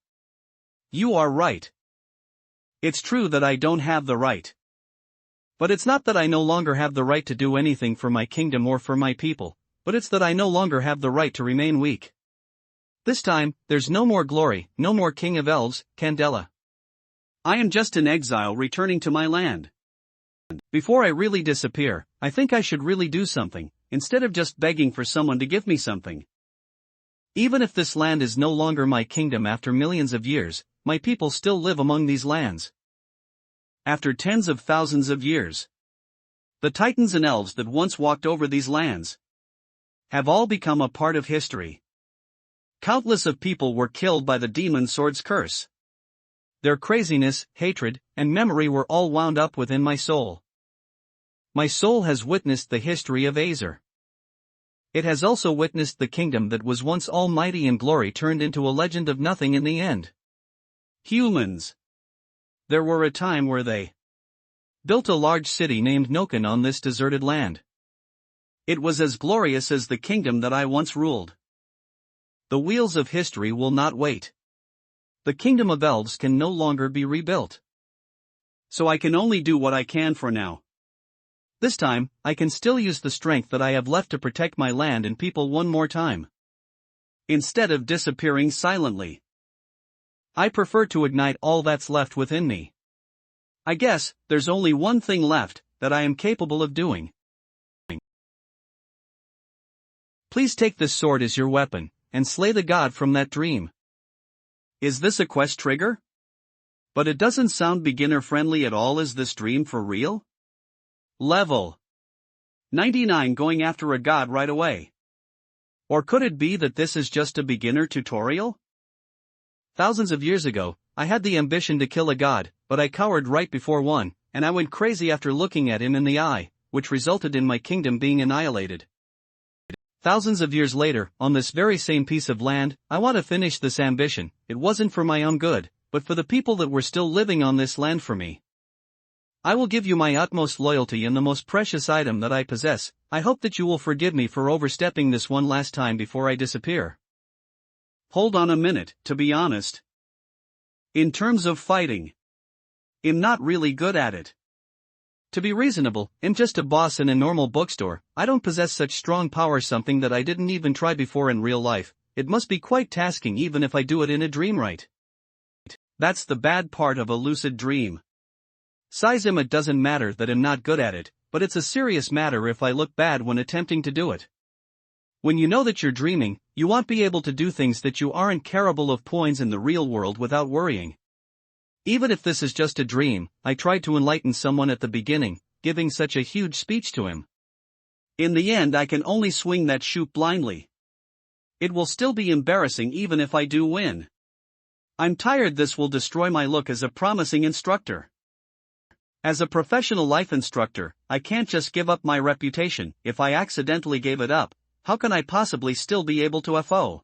S1: You are right. It's true that I don't have the right.
S2: But it's not that I no longer have the right to do anything for my kingdom or for my people, but it's that I no longer have the right to remain weak. This time, there's no more glory, no more King of Elves, Candela.
S1: I am just an exile returning to my land.
S2: Before I really disappear, I think I should really do something, instead of just begging for someone to give me something. Even if this land is no longer my kingdom after millions of years, my people still live among these lands.
S1: After tens of thousands of years, the titans and elves that once walked over these lands have all become a part of history. Countless of people were killed by the demon sword's curse.
S2: their craziness, hatred, and memory were all wound up within my soul. My soul has witnessed the history of Azer. It has also witnessed the kingdom that was once almighty in glory turned into a legend of nothing in the end.
S1: Humans.
S2: There were a time where they built a large city named Noken on this deserted land.
S1: It was as glorious as the kingdom that I once ruled.
S2: The wheels of history will not wait. The kingdom of elves can no longer be rebuilt.
S1: So I can only do what I can for now.
S2: This time, I can still use the strength that I have left to protect my land and people one more time.
S1: Instead of disappearing silently.
S2: I prefer to ignite all that's left within me.
S1: I guess, there's only one thing left, that I am capable of doing.
S2: Please take this sword as your weapon, and slay the god from that dream.
S1: Is this a quest trigger? But it doesn't sound beginner-friendly at all. Is this dream for real? Level 99 going after a god right away. Or could it be that this is just a beginner tutorial?
S2: Thousands of years ago, I had the ambition to kill a god, but I cowered right before one, and I went crazy after looking at him in the eye, which resulted in my kingdom being annihilated. Thousands of years later, on this very same piece of land, I want to finish this ambition. It wasn't for my own good, but for the people that were still living on this land for me. I will give you my utmost loyalty and the most precious item that I possess. I hope that you will forgive me for overstepping this one last time before I disappear.
S1: Hold on a minute, to be honest. In terms of fighting, I'm not really good at it.
S2: To be reasonable, I'm just a boss in a normal bookstore. I don't possess such strong power, something that I didn't even try before in real life. It must be quite tasking even if I do it in a dream, right?
S1: That's the bad part of a lucid dream.
S2: Sizim, it doesn't matter that I'm not good at it, but it's a serious matter if I look bad when attempting to do it. When you know that you're dreaming, you won't be able to do things that you aren't capable of points in the real world without worrying. Even if this is just a dream, I tried to enlighten someone at the beginning, giving such a huge speech to him.
S1: In the end, I can only swing that shoot blindly. It will still be embarrassing even if I do win. I'm tired. This will destroy my look as a promising instructor. As a professional life instructor, I can't just give up my reputation. If I accidentally gave it up, how can I possibly still be able to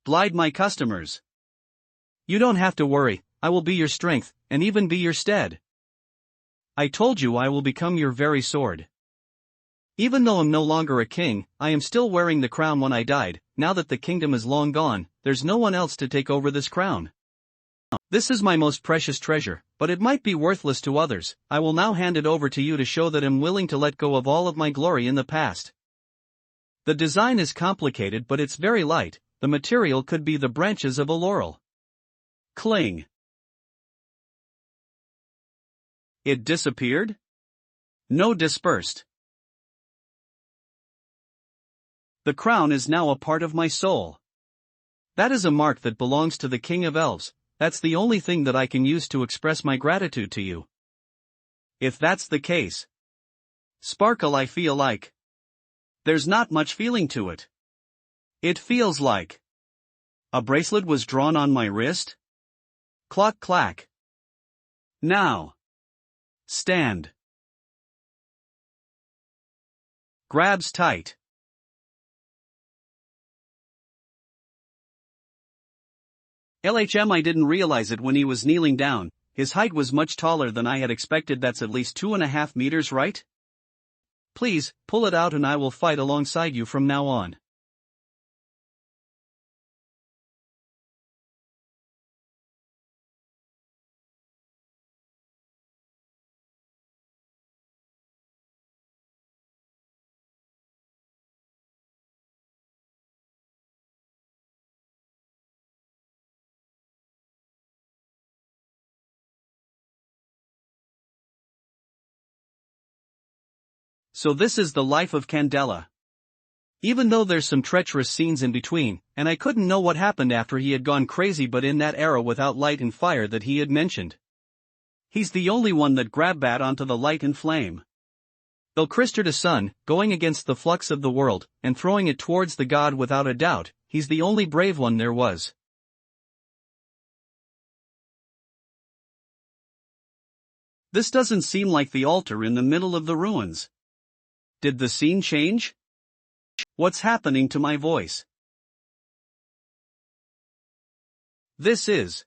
S1: blind my customers?
S2: You don't have to worry, I will be your strength, and even be your stead. I told you I will become your very sword. Even though I'm no longer a king, I am still wearing the crown when I died. Now that the kingdom is long gone, there's no one else to take over this crown. This is my most precious treasure, but it might be worthless to others. I will now hand it over to you to show that I'm willing to let go of all of my glory in the past. The design is complicated, but it's very light. The material could be the branches of a laurel.
S1: Cling. It disappeared? No, dispersed. The crown is now a part of my soul.
S2: That is a mark that belongs to the King of Elves. That's the only thing that I can use to express my gratitude to you.
S1: If that's the case, Sparkle, I feel like there's not much feeling to it. It feels like a bracelet was drawn on my wrist. Clock clack. Now. Stand. Grabs tight. I didn't realize it when he was kneeling down. His height was much taller than I had expected. That's at least 2.5 meters, right?
S2: Please, pull it out and I will fight alongside you from now on.
S1: So this is the life of Candela.
S2: Even though there's some treacherous scenes in between, and I couldn't know what happened after he had gone crazy, but in that era without light and fire that he had mentioned,
S1: he's the only one that grabbed that onto the light and flame.
S2: Though Christer the Sun, going against the flux of the world, and throwing it towards the god without a doubt, he's the only brave one there was.
S1: This doesn't seem like the altar in the middle of the ruins. Did the scene change? What's happening to my voice? This is.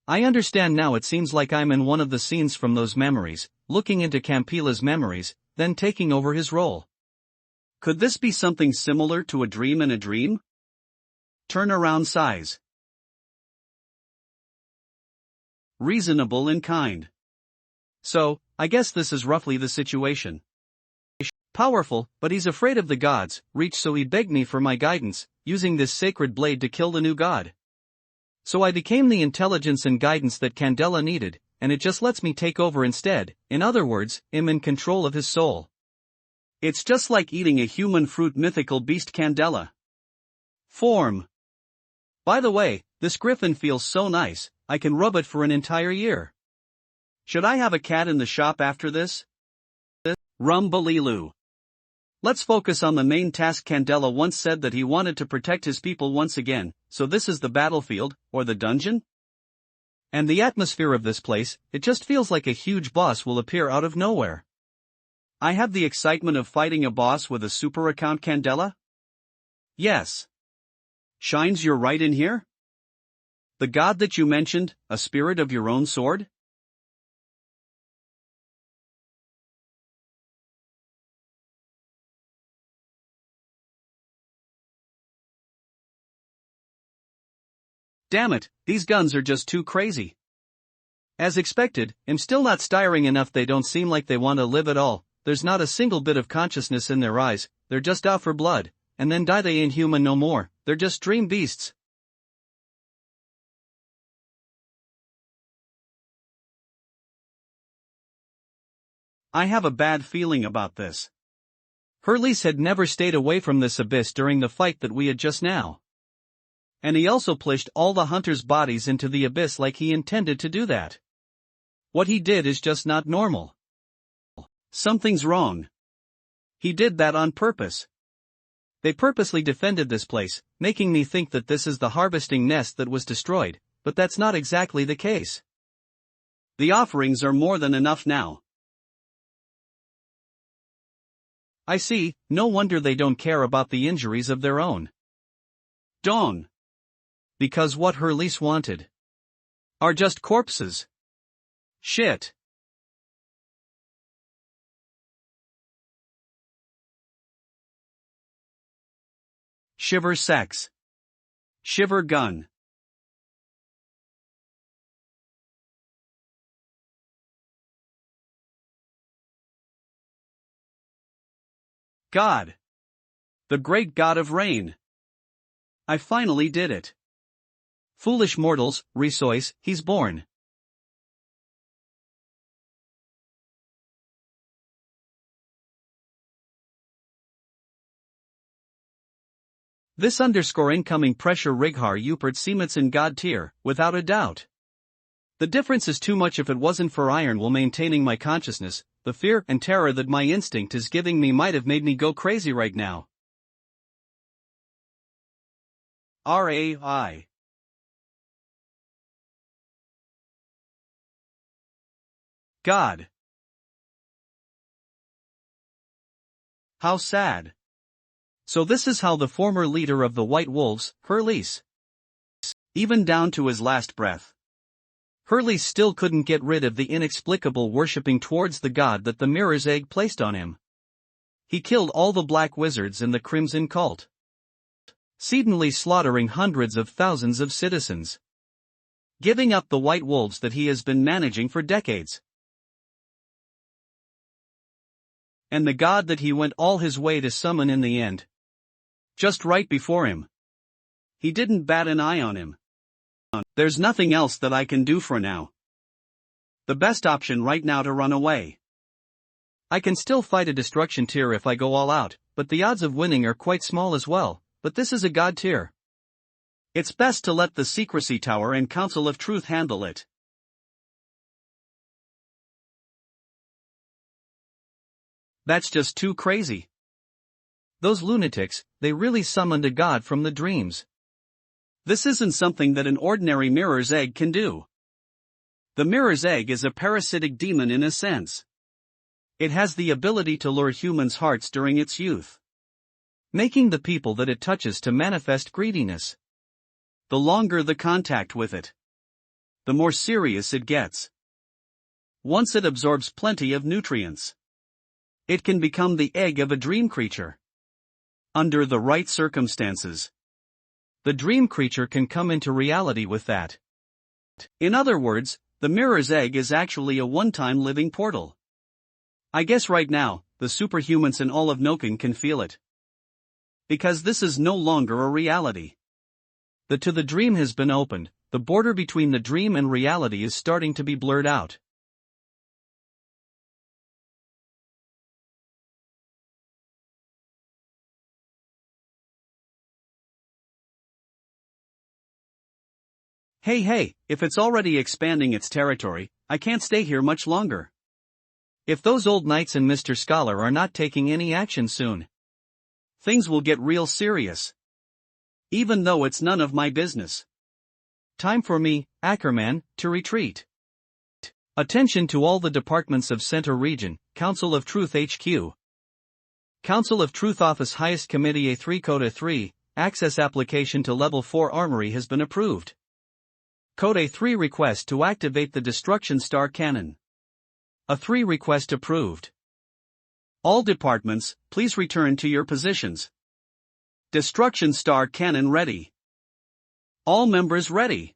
S2: I understand now. It seems like I'm in one of the scenes from those memories, looking into Campila's memories, then taking over his role.
S1: Could this be something similar to a dream in a dream? Turnaround size. Reasonable and kind.
S2: So, I guess this is roughly the situation. Powerful, but he's afraid of the gods, reach, so he begged me for my guidance, using this sacred blade to kill the new god. So I became the intelligence and guidance that Candela needed, and it just lets me take over instead. In other words, I'm in control of his soul.
S1: It's just like eating a human fruit. Mythical beast Candela. Form. By the way, this griffin feels so nice, I can rub it for an entire year. Should I have a cat in the shop after this? Rumbalilu. Let's focus on the main task. Candela once said that he wanted to protect his people once again, so this is the battlefield, or the dungeon?
S2: And the atmosphere of this place, it just feels like a huge boss will appear out of nowhere.
S1: I have the excitement of fighting a boss with a super account. Candela? Yes. Shines, you're right in here? The god that you mentioned, a spirit of your own sword? Damn it, these guns are just too crazy.
S2: As expected, I'm still not stirring enough. They don't seem like they want to live at all. There's not a single bit of consciousness in their eyes. They're just out for blood, and then die. They ain't human no more, they're just dream beasts.
S1: I have a bad feeling about this.
S2: Hurley's had never stayed away from this abyss during the fight that we had just now.
S1: And he also pushed all the hunters' bodies into the abyss like he intended to do that. What he did is just not normal. Something's wrong. He did that on purpose.
S2: They purposely defended this place, making me think that this is the harvesting nest that was destroyed, but that's not exactly the case.
S1: The offerings are more than enough now.
S2: I see, no wonder they don't care about the injuries of their own.
S1: Dong.
S2: Because what Hurley's wanted
S1: are just corpses. Shit. Shiver sex. Shiver gun. God. The great god of rain. I finally did it.
S2: Foolish mortals, rejoice, he's born.
S1: This underscore incoming pressure Righar Upert Siemens in God tier, without a doubt. The difference is too much. If it wasn't for Iron Will maintaining my consciousness, the fear and terror that my instinct is giving me might have made me go crazy right now. RAI. God. How sad.
S2: So this is how the former leader of the White Wolves, Hurley's.
S1: Even down to his last breath.
S2: Hurley still couldn't get rid of the inexplicable worshipping towards the god that the Mirror's Egg placed on him.
S1: He killed all the Black Wizards in the Crimson Cult,
S2: suddenly slaughtering hundreds of thousands of citizens,
S1: giving up the White Wolves that he has been managing for decades. And the god that he went all his way to summon in the end, just right before him, he didn't bat an eye on him. There's nothing else that I can do for now. The best option right now to run away.
S2: I can still fight a destruction tier if I go all out, but the odds of winning are quite small as well. But this is a god tier.
S1: It's best to let the Secrecy Tower and Council of Truth handle it. That's just too crazy.
S2: Those lunatics, they really summoned a god from the dreams.
S1: This isn't something that an ordinary Mirror's Egg can do. The mirror's egg is a parasitic demon in a sense. It has the ability to lure humans' hearts during its youth,
S2: making the people that it touches to manifest greediness.
S1: The longer the contact with it, the more serious it gets. Once it absorbs plenty of nutrients, it can become the egg of a dream creature. Under the right circumstances,
S2: the dream creature can come into reality with that.
S1: In other words, the mirror's egg is actually a one-time living portal. I guess right now, the superhumans in all of Noken can feel it. Because this is no longer a reality.
S2: The dream has been opened, the border between the dream and reality is starting to be blurred out.
S1: Hey, if it's already expanding its territory, I can't stay here much longer.
S2: If those old knights and Mr. Scholar are not taking any action soon,
S1: things will get real serious. Even though it's none of my business.
S2: Time for me, Ackerman, to retreat. Attention to all the departments of Center Region, Council of Truth HQ. Council of Truth Office Highest Committee A3 Code A3, Access Application to Level 4 Armory has been approved. Code A3 Request to activate the Destruction Star Cannon. A3 request approved. All departments, please return to your positions. Destruction Star Cannon ready. All members ready.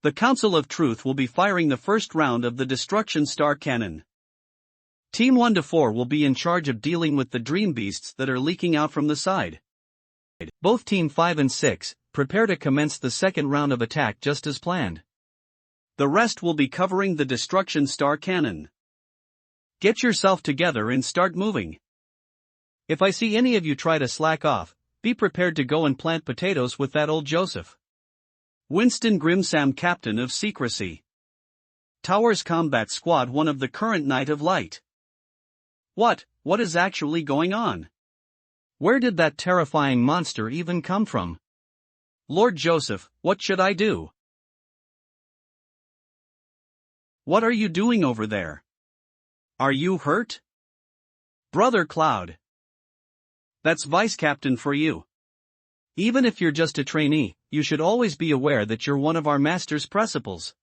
S2: The Council of Truth will be firing the first round of the Destruction Star Cannon. Team 1 to 4 will be in charge of dealing with the dream beasts that are leaking out from the side. Both Team 5 and 6, prepare to commence the second round of attack just as planned.
S1: The rest will be covering the Destruction Star Cannon. Get yourself together and start moving.
S2: If I see any of you try to slack off, be prepared to go and plant potatoes with that old Joseph.
S1: Winston Grimsam, Captain of Secrecy. Towers Combat Squad, one of the current Knight of Light. What is actually going on?
S2: Where did that terrifying monster even come from?
S1: Lord Joseph, what should I do? What are you doing over there? Are you hurt? Brother Cloud. That's Vice Captain for you.
S2: Even if you're just a trainee, you should always be aware that you're one of our master's principals.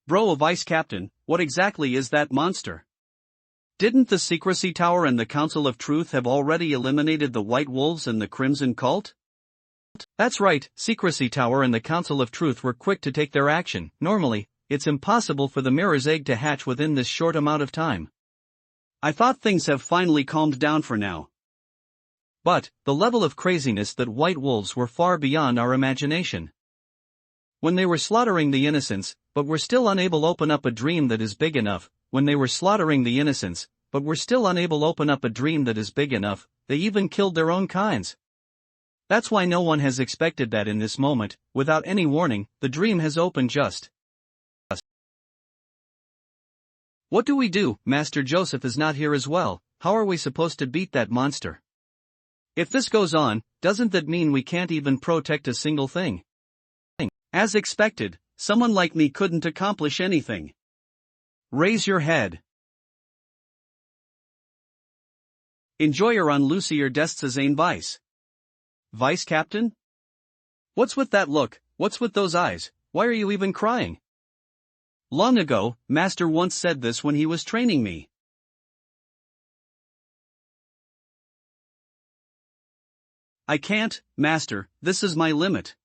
S1: Bro, Vice Captain, what exactly is that monster? Didn't the Secrecy Tower and the Council of Truth have already eliminated the White Wolves and the Crimson Cult?
S2: That's right, Secrecy Tower and the Council of Truth were quick to take their action. Normally, it's impossible for the mirror's egg to hatch within this short amount of time.
S1: I thought things have finally calmed down for now.
S2: But, the level of craziness that White Wolves were far beyond our imagination. When they were slaughtering the innocents, but were still unable to open up a dream that is big enough, they even killed their own kinds. That's why no one has expected that in this moment, without any warning, the dream has opened just. What do we do? Master Joseph is not here as well. How are we supposed to beat that monster? If this goes on, doesn't that mean we can't even protect a single thing?
S1: As expected, someone like me couldn't accomplish anything. Raise your head. Enjoy your on Lucier Destzane Vice. Vice Captain? What's with that look? What's with those eyes? Why are you even crying? Long ago, Master once said this when he was training me. I can't, Master, this is my limit.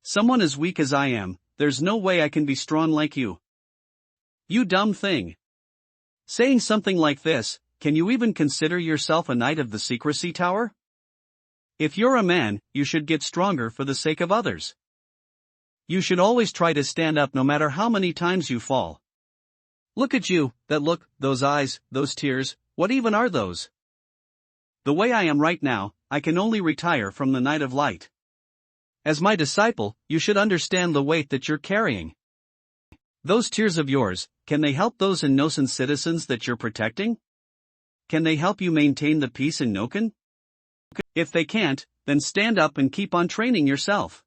S1: Someone as weak as I am, there's no way I can be strong like you. You dumb thing. Saying something like this, can you even consider yourself a knight of the Secrecy Tower? If you're a man, you should get stronger for the sake of others. You should always try to stand up no matter how many times you fall. Look at you, that look, those eyes, those tears, what even are those? The way I am right now, I can only retire from the Knight of Light. As my disciple, you should understand the weight that you're carrying. Those tears of yours, can they help those innocent citizens that you're protecting? Can they help you maintain the peace in Noken? If they can't, then stand up and keep on training yourself.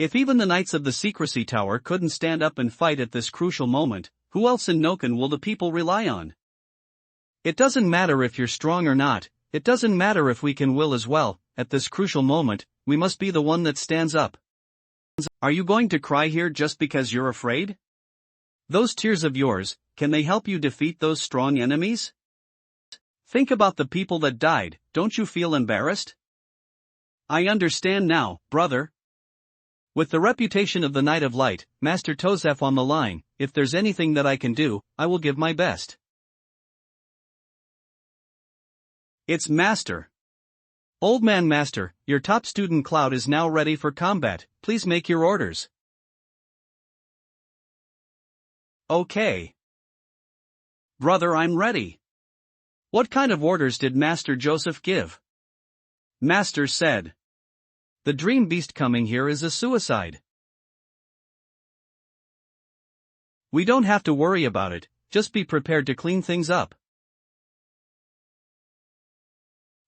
S1: If even the Knights of the Secrecy Tower couldn't stand up and fight at this crucial moment, who else in Noken will the people rely on?
S2: It doesn't matter if you're strong or not, it doesn't matter if we can will as well, at this crucial moment, we must be the one that stands up.
S1: Are you going to cry here just because you're afraid? Those tears of yours, can they help you defeat those strong enemies? Think about the people that died, don't you feel embarrassed? I understand now, brother.
S2: With the reputation of the Knight of Light, Master Tosef on the line, if there's anything that I can do, I will give my best.
S1: It's Master.
S2: Old Man Master, your top student Cloud is now ready for combat, please make your orders.
S1: Okay. Brother, I'm ready. What kind of orders did Master Joseph give? Master said,
S2: the dream beast coming here is a suicide.
S1: We don't have to worry about it, just be prepared to clean things up.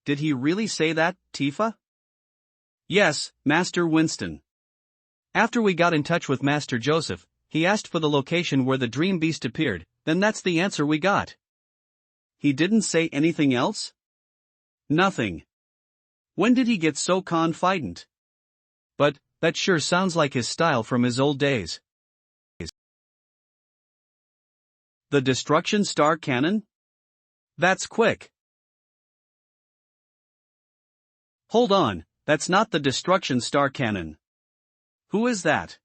S1: Did he really say that, Tifa? Yes, Master Winston.
S2: After we got in touch with Master Joseph, he asked for the location where the dream beast appeared, then that's the answer we got.
S1: He didn't say anything else? Nothing. When did he get so confident?
S2: But, that sure sounds like his style from his old days.
S1: The Destruction Star Cannon? That's quick. Hold on, that's not the Destruction Star Cannon. Who is that?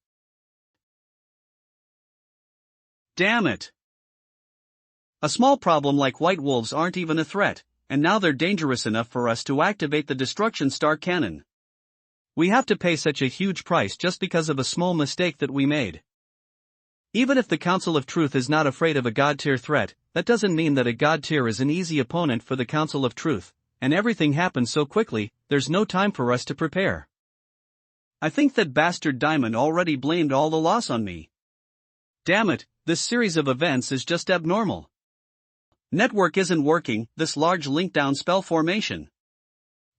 S1: Damn it! A small problem like white wolves aren't even a threat, and now they're dangerous enough for us to activate the Destruction Star Cannon.
S2: We have to pay such a huge price just because of a small mistake that we made. Even if the Council of Truth is not afraid of a God-tier threat, that doesn't mean that a God-tier is an easy opponent for the Council of Truth, and everything happened so quickly, there's no time for us to prepare.
S1: I think that bastard Diamond already blamed all the loss on me. Damn it, this series of events is just abnormal. Network isn't working, this large link-down spell formation.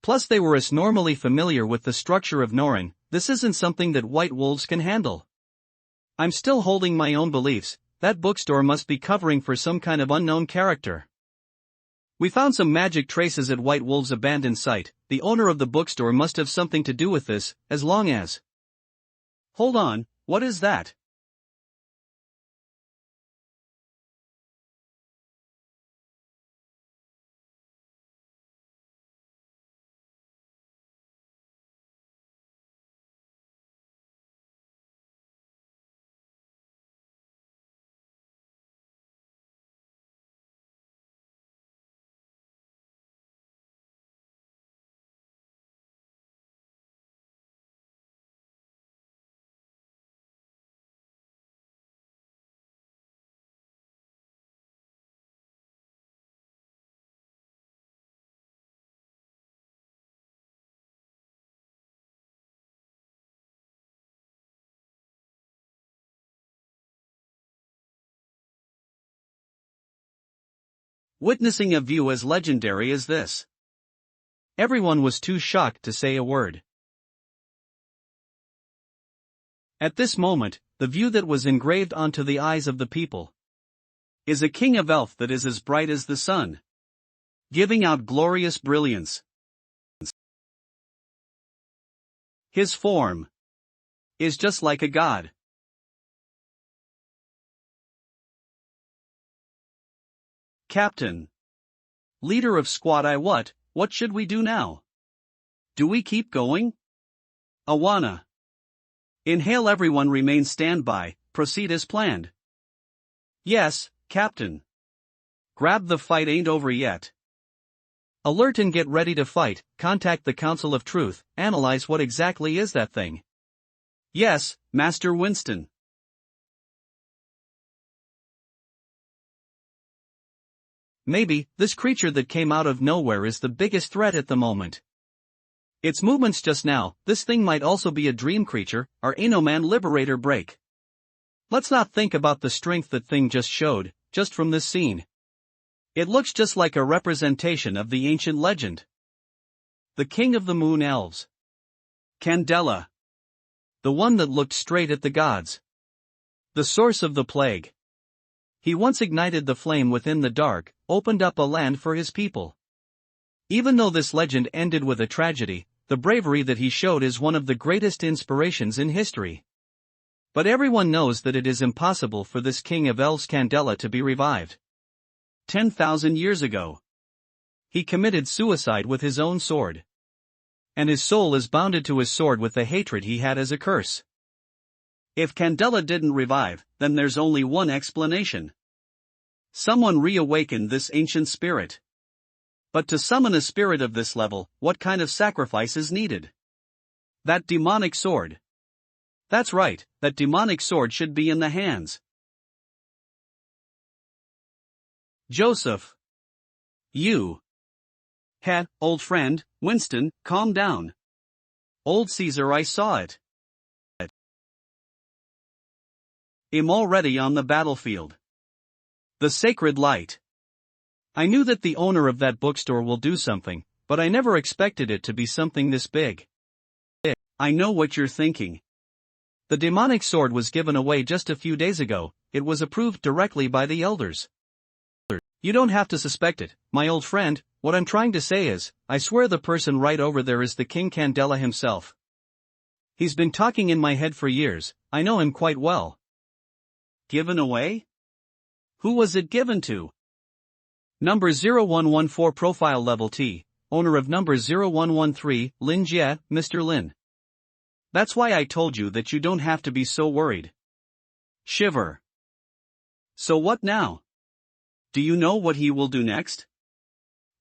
S2: Plus they were normally familiar with the structure of Norin, this isn't something that white wolves can handle. I'm still holding my own beliefs, that bookstore must be covering for some kind of unknown character. We found some magic traces at White Wolf's abandoned site, the owner of the bookstore must have something to do with this, as long as...
S1: Hold on, what is that? Witnessing a view as legendary as this.
S2: Everyone was too shocked to say a word. At this moment, the view that was engraved onto the eyes of the people
S1: is a king of elf that is as bright as the sun, giving out glorious brilliance. His form is just like a god. Captain. Leader of Squad I what should we do now? Do we keep going? Awana. Inhale everyone remain standby, proceed as planned. Yes, Captain. Grab the fight ain't over yet.
S2: Alert and get ready to fight, contact the Council of Truth, analyze what exactly is that thing.
S1: Yes, Master Winston.
S2: Maybe, this creature that came out of nowhere is the biggest threat at the moment. Its movements just now, this thing might also be a dream creature, our Enoman Liberator break. Let's not think about the strength that thing just showed, just from this scene. It looks just like a representation of the ancient legend. The King of the Moon Elves.
S1: Candela.
S2: The one that looked straight at the gods. The source of the plague. He once ignited the flame within the dark, opened up a land for his people. Even though this legend ended with a tragedy, the bravery that he showed is one of the greatest inspirations in history. But everyone knows that it is impossible for this king of elves Candela to be revived.
S1: 10,000 years ago,
S2: he committed suicide with his own sword. And his soul is bounded to his sword with the hatred he had as a curse.
S1: If Candela didn't revive, then there's only one explanation. Someone reawakened this ancient spirit. But to summon a spirit of this level, what kind of sacrifice is needed? That demonic sword. That's right, that demonic sword should be in the hands. Joseph. You. Old friend, Winston, calm down. Old Caesar, I saw it. I'm already on the battlefield. The sacred light. I knew that the owner of that bookstore will do something, but I never expected it to be something this big. I know what you're thinking. The demonic sword was given away just a few days ago. It was approved directly by the elders. You don't have to suspect it, my old friend. What I'm trying to say is, I swear the person right over there is the King Candela himself. He's been talking in my head for years. I know him quite well. Given away? Who was it given to? Number 0114 Profile Level T, owner of number 0113, Lin Jie, Mr. Lin. That's why I told you that you don't have to be so worried. Shiver. So what now? Do you know what he will do next?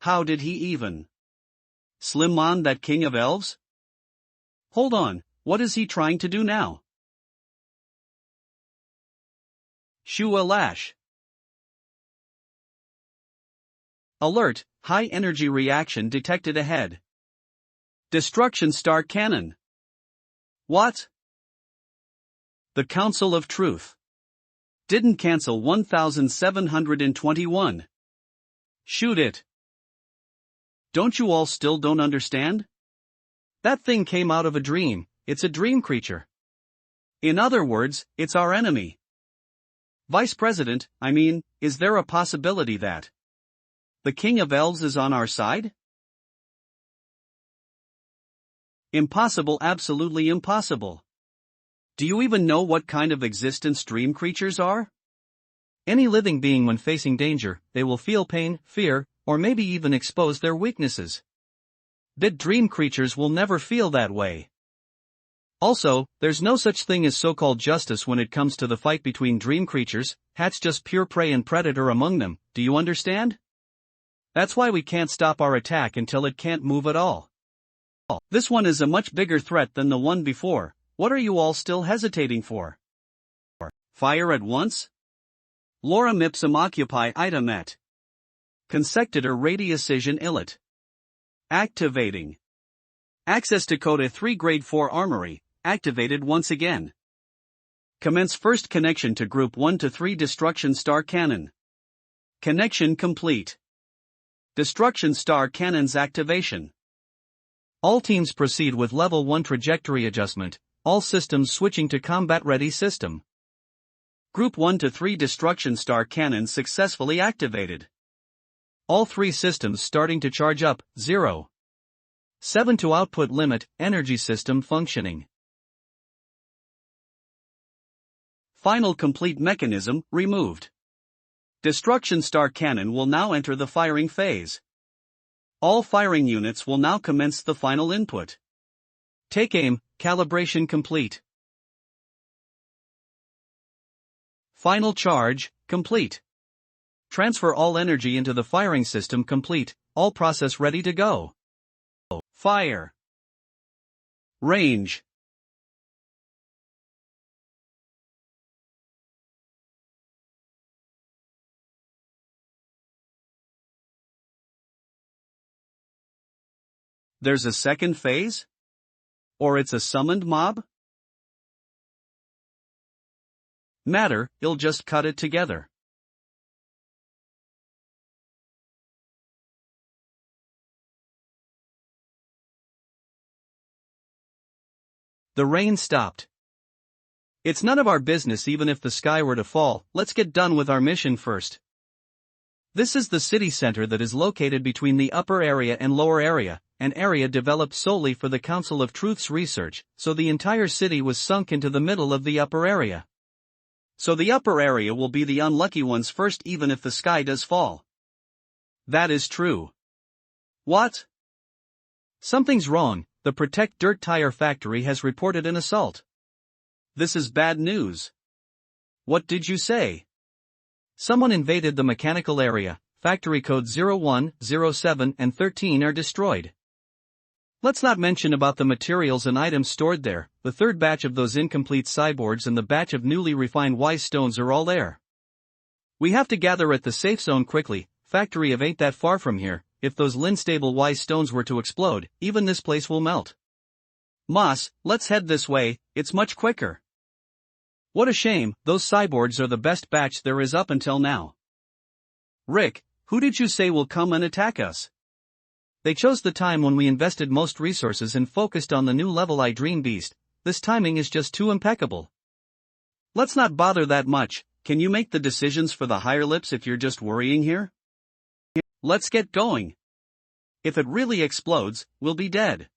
S1: How did he even slim on that king of elves? Hold on, what is he trying to do now? Shoo a lash. Alert, high energy reaction detected ahead. Destruction star cannon. What? The Council of Truth didn't cancel 1721. Shoot it. Don't you all still don't understand? That thing came out of a dream. It's a dream creature. In other words, it's our enemy. Vice President, is there a possibility that the King of Elves is on our side? Impossible, absolutely impossible. Do you even know what kind of existence dream creatures are? Any living being when facing danger, they will feel pain, fear, or maybe even expose their weaknesses. But dream creatures will never feel that way. Also, there's no such thing as so-called justice when it comes to the fight between dream creatures. That's just pure prey and predator among them, do you understand? That's why we can't stop our attack until it can't move at all. This one is a much bigger threat than the one before. What are you all still hesitating for? Fire at once? Lorem ipsum occupy item et. Consector radiusation illit. Activating. Access to Coda 3 Grade 4 Armory, activated once again. Commence first connection to Group 1 to 3 Destruction Star Cannon. Connection complete. Destruction Star Cannon's activation. All teams proceed with Level 1 trajectory adjustment, all systems switching to Combat Ready system. Group 1 to 3 Destruction Star Cannon successfully activated. All three systems starting to charge up, 0. 7 to output limit, energy system functioning. Final complete mechanism, removed. Destruction Star Cannon will now enter the firing phase. All firing units will now commence the final input. Take aim, calibration complete. Final charge, complete. Transfer all energy into the firing system complete, all process ready to go. Fire. Range. There's a second phase? Or it's a summoned mob? Matter, you'll just cut it together.
S2: The rain stopped. It's none of our business even if the sky were to fall, let's get done with our mission first. This is the city center that is located between the upper area and lower area, an area developed solely for the Council of Truth's research, so the entire city was sunk into the middle of the upper area.
S1: So the upper area will be the unlucky ones first even if the sky does fall.
S2: That is true. What? Something's wrong, the Protect Dirt Tire Factory has reported an assault.
S1: This is bad news.
S2: What did you say? Someone invaded the mechanical area, factory codes 01, 07 and 13 are destroyed. Let's not mention about the materials and items stored there, the third batch of those incomplete cyborgs and the batch of newly refined wise stones are all there. We have to gather at the safe zone quickly, factory of ain't that far from here, if those Lin-stable wise stones were to explode, even this place will melt.
S1: Moss, let's head this way, it's much quicker.
S2: What a shame, those cyborgs are the best batch there is up until now.
S1: Rick, who did you say will come and attack us?
S2: They chose the time when we invested most resources and focused on the new level I Dream Beast, this timing is just too impeccable.
S1: Let's not bother that much, can you make the decisions for the higher lips if you're just worrying here? Let's get going. If it really explodes, we'll be dead.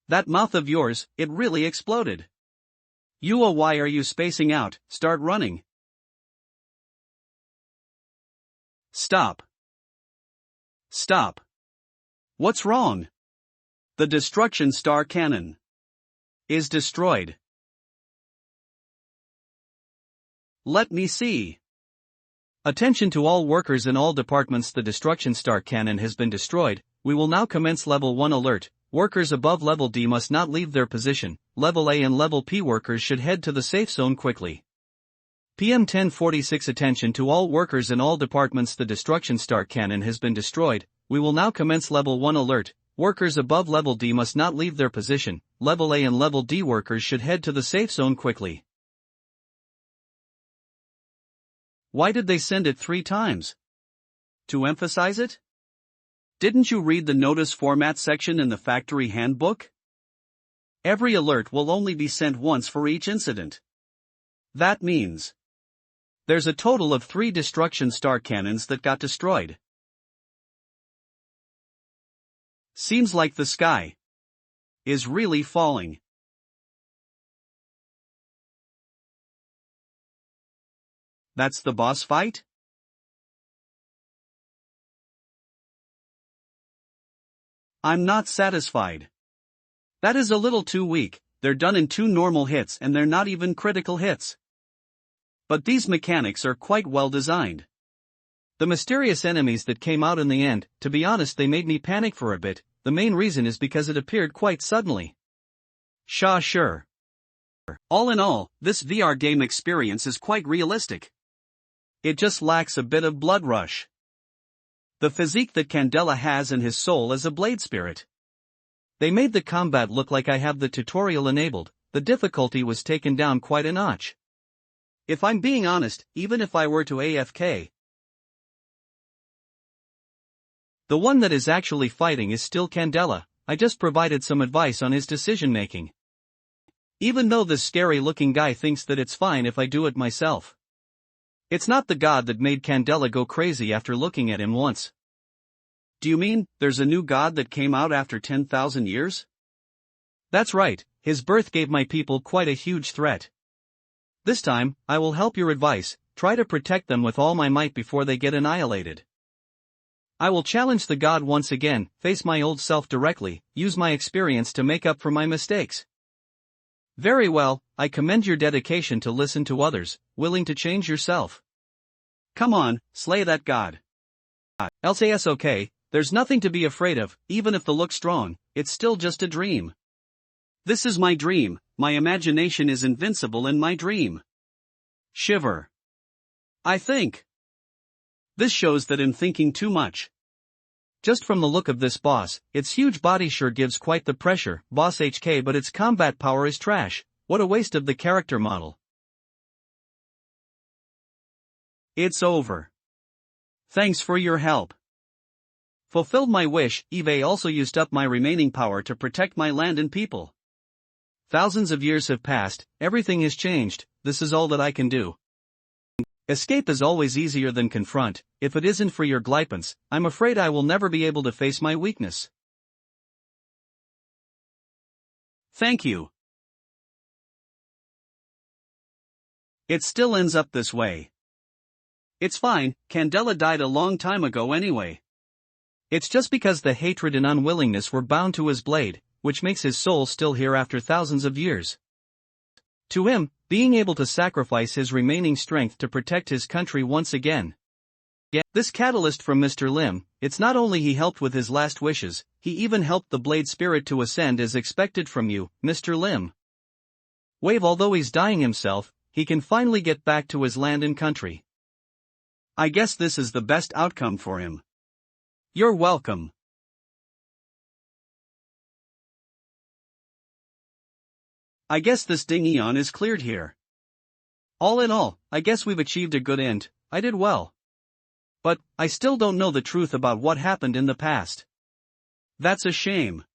S1: That mouth of yours, it really exploded. Why are you spacing out? Start running. Stop. Stop. What's wrong? The destruction star cannon is destroyed. Let me see.
S2: Attention to all workers in all departments, the destruction star cannon has been destroyed. We will now commence level 1 alert. Workers above level D must not leave their position. Level A and level P workers should head to the safe zone quickly. PM 1046 attention to all workers in all departments, the destruction star cannon has been destroyed. We will now commence level 1 alert. Workers above level D must not leave their position. Level A and level D workers should head to the safe zone quickly.
S1: Why did they send it 3 times? To emphasize it? Didn't you read the notice format section in the factory handbook? Every alert will only be sent once for each incident. That means there's a total of 3 destruction star cannons that got destroyed. Seems like the sky is really falling. That's the boss fight? I'm not satisfied. That is a little too weak, they're done in 2 normal hits and they're not even critical hits. But these mechanics are quite well designed.
S2: The mysterious enemies that came out in the end, to be honest, they made me panic for a bit. The main reason is because it appeared quite suddenly.
S1: Sure. All in all, this VR game experience is quite realistic. It just lacks a bit of blood rush. The physique that Candela has in his soul as a blade spirit.
S2: They made the combat look like I have the tutorial enabled. The difficulty was taken down quite a notch.
S1: If I'm being honest, even if I were to AFK,
S2: the one that is actually fighting is still Candela. I just provided some advice on his decision making. Even though this scary looking guy thinks that it's fine if I do it myself. It's not the god that made Candela go crazy after looking at him once.
S1: Do you mean, there's a new god that came out after 10,000 years?
S2: That's right, his birth gave my people quite a huge threat. This time, I will help your advice, try to protect them with all my might before they get annihilated. I will challenge the god once again, face my old self directly, use my experience to make up for my mistakes. Very well, I commend your dedication to listen to others, willing to change yourself.
S1: Come on, slay that god.
S2: LCS okay, there's nothing to be afraid of, even if the look's strong, it's still just a dream.
S1: This is my dream, my imagination is invincible in my dream. Shiver. I think. This shows that I'm thinking too much.
S2: Just from the look of this boss, its huge body sure gives quite the pressure, boss HK, but its combat power is trash. what a waste of the character model.
S1: It's over. Thanks for your help.
S2: Fulfilled my wish. Eve also used up my remaining power to protect my land and people. Thousands of years have passed, everything has changed, this is all that I can do. Escape is always easier than confront. If it isn't for your glypants, I'm afraid I will never be able to face my weakness.
S1: Thank you. It still ends up this way. It's fine, Candela died a long time ago anyway.
S2: It's just because the hatred and unwillingness were bound to his blade, which makes his soul still here after thousands of years. To him, being able to sacrifice his remaining strength to protect his country once again. Yeah, this catalyst from Mr. Lim, it's not only he helped with his last wishes, he even helped the blade spirit to ascend as expected from you, Mr. Lim. Wave, although he's dying himself, he can finally get back to his land and country.
S1: I guess this is the best outcome for him.
S2: You're welcome.
S1: I guess this ding-eon is cleared here.
S2: All in all, I guess we've achieved a good end. I did well. But, I still don't know the truth about what happened in the past.
S1: That's a shame.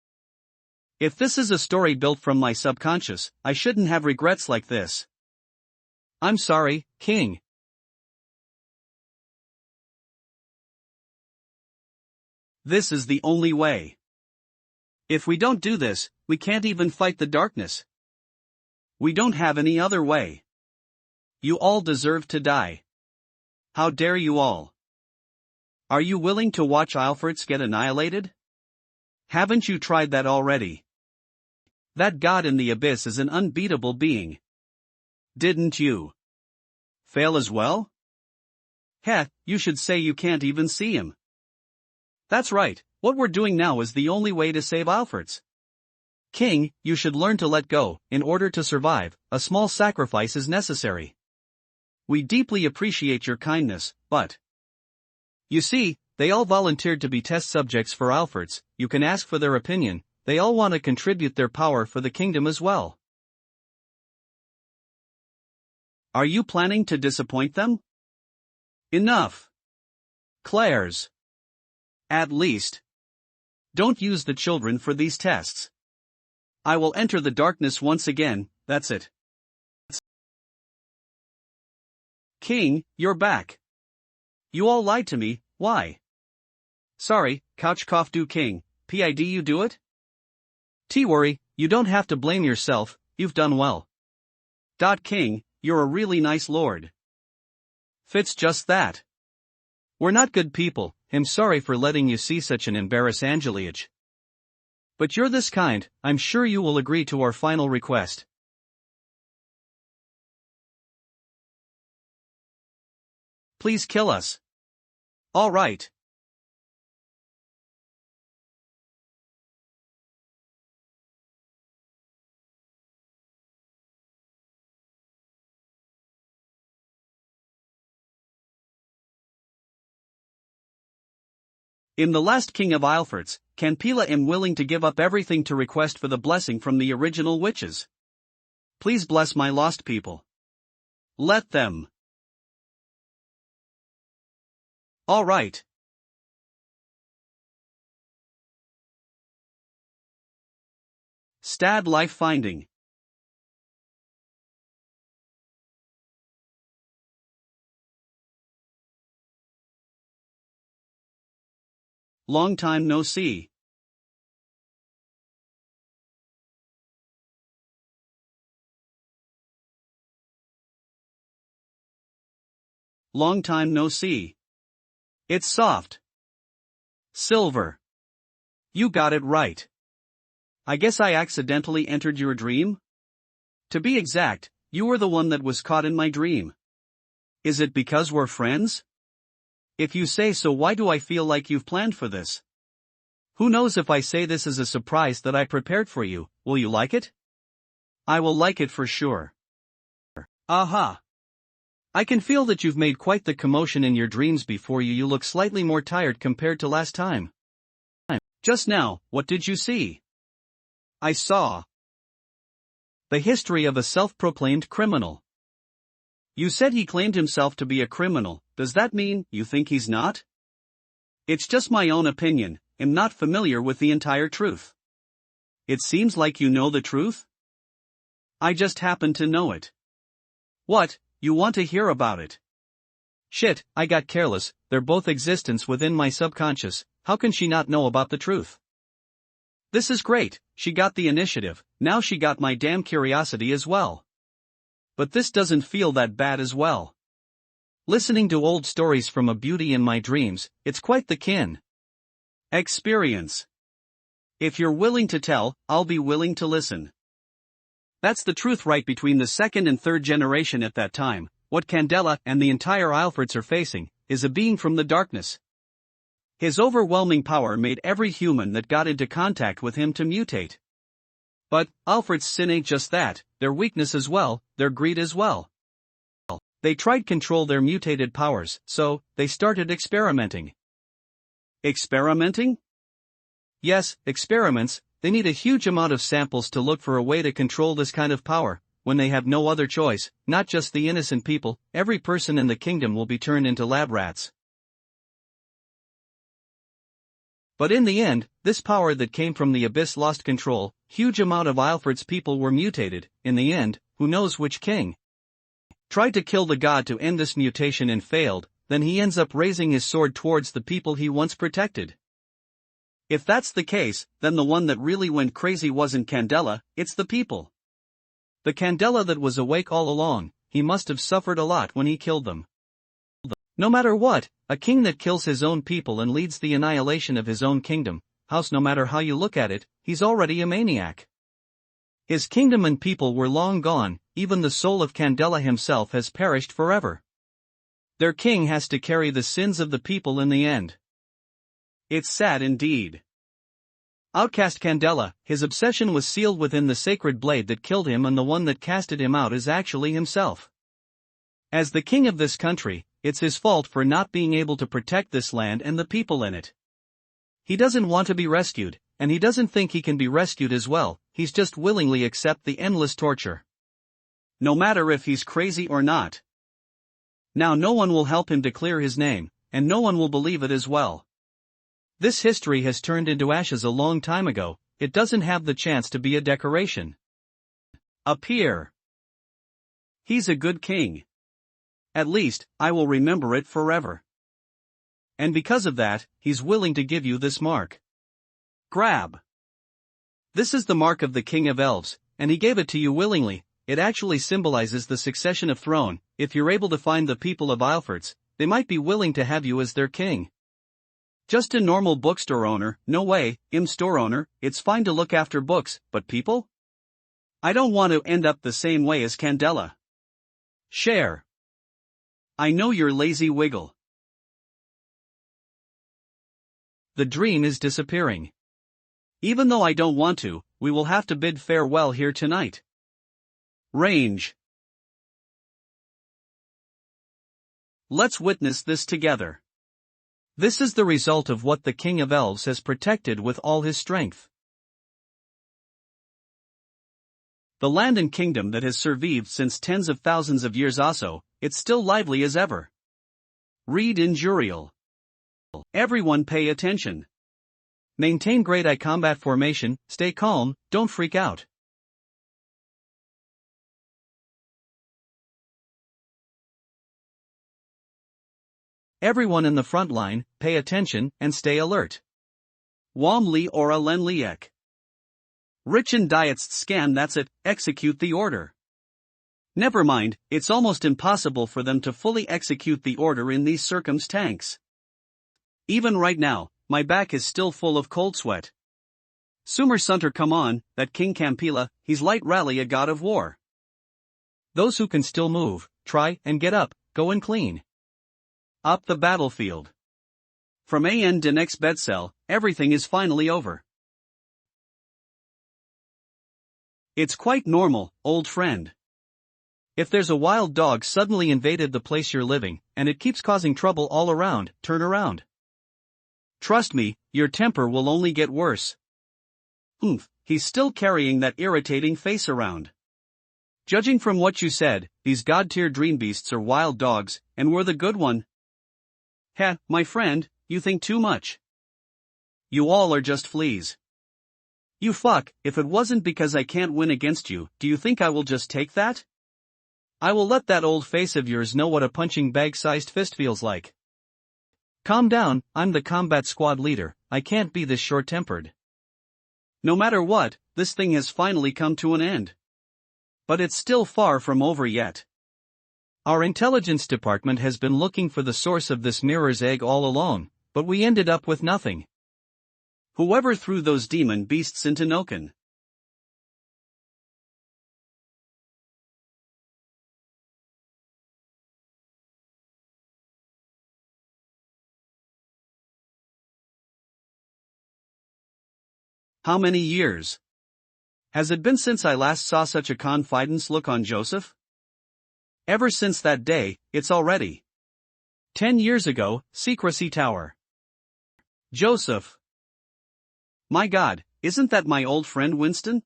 S1: If this is a story built from my subconscious, I shouldn't have regrets like this.
S2: I'm sorry, King.
S1: This is the only way. If we don't do this, we can't even fight the darkness. We don't have any other way. You all deserve to die. How dare you all? Are you willing to watch Alfreds get annihilated? Haven't you tried that already? That god in the abyss is an unbeatable being. Didn't you fail as well? Heh, you should say you can't even see him. That's right, what we're doing now is the only way to save Alfreds. King, you should learn to let go. In order to survive, a small sacrifice is necessary. We deeply appreciate your kindness, but... You see, they all volunteered to be test subjects for Alfreds. You can ask for their opinion, they all want to contribute their power for the kingdom as well. Are you planning to disappoint them? Enough. Claire's. At least. Don't use the children for these tests. I will enter the darkness once again, that's it. King, you're back. You all lied to me, why? Sorry, couch cough do king, PID you do it?
S2: Worry, you don't have to blame yourself, you've done well.
S1: King, you're a really nice lord.
S2: Fit's just that. We're not good people, I'm sorry for letting you see such an embarrassed Angeliage. But you're this kind, I'm sure you will agree to our final request.
S1: Please kill us. All right. In the last king of Alfreds, Canpila am willing to give up everything to request for the blessing from the original witches. Please bless my lost people. Let them. All right. Stad life finding. Long time no see. Long time no see. It's soft. Silver. You got it right. I guess I accidentally entered your dream? To be exact, you were the one that was caught in my dream. Is it because we're friends? If you say so, why do I feel like you've planned for this? Who knows if I say this is a surprise that I prepared for you, will you like it? I will like it for sure. Aha! I can feel that you've made quite the commotion in your dreams before you look slightly more tired compared to last time. Just now, what did you see? I saw
S2: The history of a self-proclaimed criminal.
S1: You said he claimed himself to be a criminal, does that mean you think he's not? It's just my own opinion, I'm not familiar with the entire truth. It seems like you know the truth? I just happen to know it. What, you want to hear about it?
S2: Shit, I got careless, they're both existence within my subconscious, how can she not know about the truth?
S1: This is great, she got the initiative, now she got my damn curiosity as well. But this doesn't feel that bad as well.
S2: Listening to old stories from a beauty in my dreams, it's quite the kin.
S1: Experience. If you're willing to tell, I'll be willing to listen. That's the truth right between the second and third generation at that time. What Candela and the entire Alfreds are facing is a being from the darkness. His overwhelming power made every human that got into contact with him to mutate. But Alfred's sin ain't just that, their weakness as well, their greed as well. They tried control their mutated powers, so they started experimenting. Experimenting?
S2: Yes, experiments. They need a huge amount of samples to look for a way to control this kind of power. When they have no other choice, not just the innocent people, every person in the kingdom will be turned into lab rats. But in the end, this power that came from the abyss lost control, huge amount of Alfred's people were mutated, in the end, who knows which king tried to kill the god to end this mutation and failed, then he ends up raising his sword towards the people he once protected. If that's the case, then the one that really went crazy wasn't Candela, it's the people. The Candela that was awake all along, he must have suffered a lot when he killed them. No matter what, a king that kills his own people and leads the annihilation of his own kingdom, house no matter how you look at it, he's already a maniac. His kingdom and people were long gone, even the soul of Candela himself has perished forever. Their king has to carry the sins of the people in the end. It's sad indeed. Outcast Candela, his obsession was sealed within the sacred blade that killed him, and the one that casted him out is actually himself. As the king of this country, it's his fault for not being able to protect this land and the people in it. He doesn't want to be rescued, and he doesn't think he can be rescued as well, he's just willingly accept the endless torture. No matter if he's crazy or not. Now no one will help him to clear his name, and no one will believe it as well. This history has turned into ashes a long time ago, it doesn't have the chance to be a decoration. A peer. He's a good king. At least, I will remember it forever. And because of that, he's willing to give you this mark. Grab. This is the mark of the King of Elves, and he gave it to you willingly. It actually symbolizes the succession of throne. If you're able to find the people of Alfreds, they might be willing to have you as their king. Just a normal bookstore owner, no way, store owner, it's fine to look after books, but people? I don't want to end up the same way as Candela. Share. I know you're lazy wiggle. The dream is disappearing. Even though I don't want to, we will have to bid farewell here tonight. Range. Let's witness this together. This is the result of what the King of Elves has protected with all his strength. The land and kingdom that has survived since tens of thousands of years also, it's still lively as ever. Read in Jurial. Everyone pay attention. Maintain great eye combat formation, stay calm, don't freak out. Everyone in the front line, pay attention and stay alert. Wamli ora len liek. Rich and diets scan, that's it, execute the order. Never mind, it's almost impossible for them to fully execute the order in these circumstances. Even right now, my back is still full of cold sweat. Sumer Sunter, come on, that King Campila, he's light rally a god of war. Those who can still move, try and get up, go and clean up the battlefield. From AN de next bed cell, everything is finally over. It's quite normal, old friend. If there's a wild dog suddenly invaded the place you're living, and it keeps causing trouble all around, turn around. Trust me, your temper will only get worse. He's still carrying that irritating face around.
S1: Judging from what you said, these god-tier dream beasts are wild dogs, and we're the good one. Heh, my friend, you think too much. You all are just fleas. You fuck, if it wasn't because I can't win against you, do you think I will just take that? I will let that old face of yours know what a punching bag-sized fist feels like. Calm down, I'm the combat squad leader, I can't be this short-tempered. No matter what, this thing has finally come to an end. But it's still far from over yet. Our intelligence department has been looking for the source of this mirror's egg all along, but we ended up with nothing. Whoever threw those demon beasts into Noken. How many years has it been since I last saw such a confidence look on Joseph? Ever since that day, it's already 10 years ago, Secrecy Tower. Joseph. My God, isn't that my old friend Winston?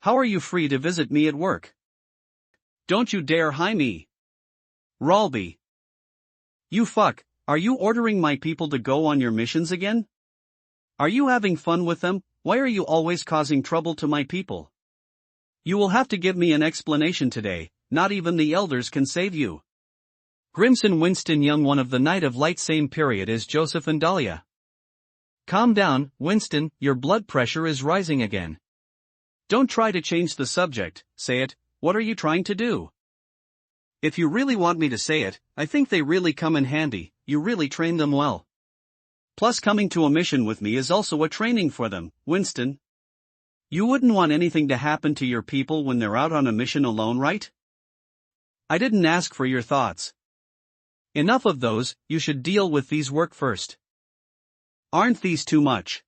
S1: How are you free to visit me at work? Don't you dare hi me. Ralby. You fuck, are you ordering my people to go on your missions again? Are you having fun with them? Why are you always causing trouble to my people? You will have to give me an explanation today, not even the elders can save you. Grimson Winston Young, one of the Night of Light, same period as Joseph and Dahlia. Calm down, Winston, your blood pressure is rising again. Don't try to change the subject, say it, what are you trying to do? If you really want me to say it, I think they really come in handy, you really trained them well. Plus coming to a mission with me is also a training for them, Winston. You wouldn't want anything to happen to your people when they're out on a mission alone, right? I didn't ask for your thoughts. Enough of those, you should deal with these work first. Aren't these too much?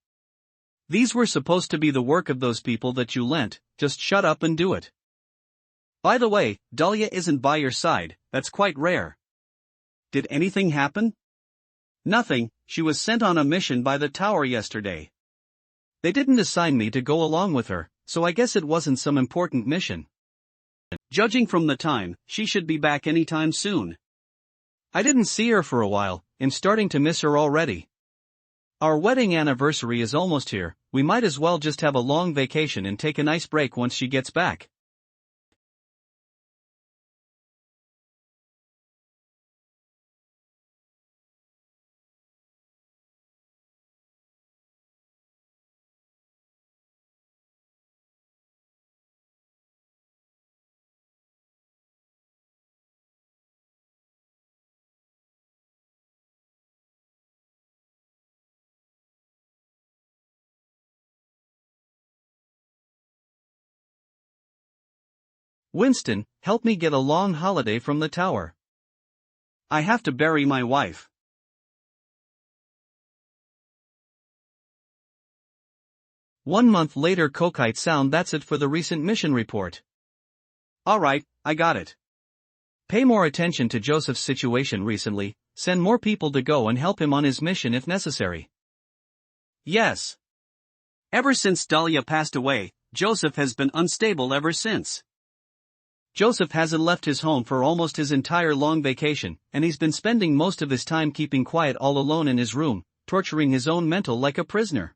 S1: These were supposed to be the work of those people that you lent, just shut up and do it. By the way, Dahlia isn't by your side, that's quite rare. Did anything happen? Nothing, she was sent on a mission by the tower yesterday. They didn't assign me to go along with her, so I guess it wasn't some important mission. Judging from the time, she should be back anytime soon. I didn't see her for a while, and starting to miss her already. Our wedding anniversary is almost here, we might as well just have a long vacation and take a nice break once she gets back. Winston, help me get a long holiday from the tower. I have to bury my wife. One month later, Coquite Sound. That's it for the recent mission report. Alright, I got it. Pay more attention to Joseph's situation recently, send more people to go and help him on his mission if necessary. Yes. Ever since Dahlia passed away, Joseph has been unstable ever since. Joseph hasn't left his home for almost his entire long vacation, and he's been spending most of his time keeping quiet all alone in his room, torturing his own mental like a prisoner.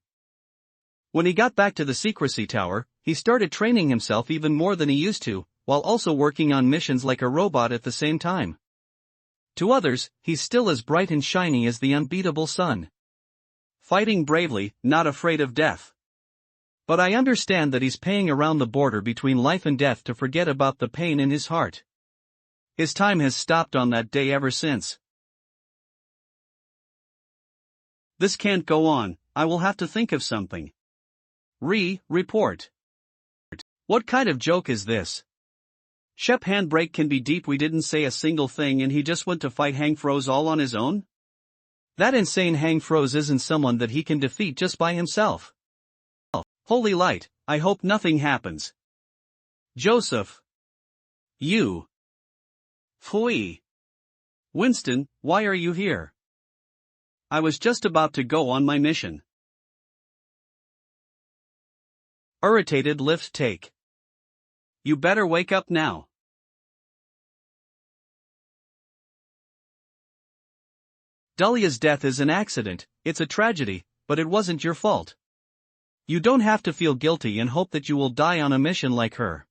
S1: When he got back to the Secrecy Tower, he started training himself even more than he used to, while also working on missions like a robot at the same time. To others, he's still as bright and shiny as the unbeatable sun. Fighting bravely, not afraid of death. But I understand that he's paying around the border between life and death to forget about the pain in his heart. His time has stopped on that day ever since. This can't go on, I will have to think of something. Report. What kind of joke is this? Shep Handbrake can be deep. We didn't say a single thing and he just went to fight Hang Froze all on his own? That insane Hang Froze isn't someone that he can defeat just by himself. Holy light, I hope nothing happens. Joseph. You. Phooey. Winston, why are you here? I was just about to go on my mission. Irritated lift take. You better wake up now.
S2: Dahlia's death is an accident, it's a tragedy, but it wasn't your fault. You don't have to feel guilty and hope that you will die on a mission like her.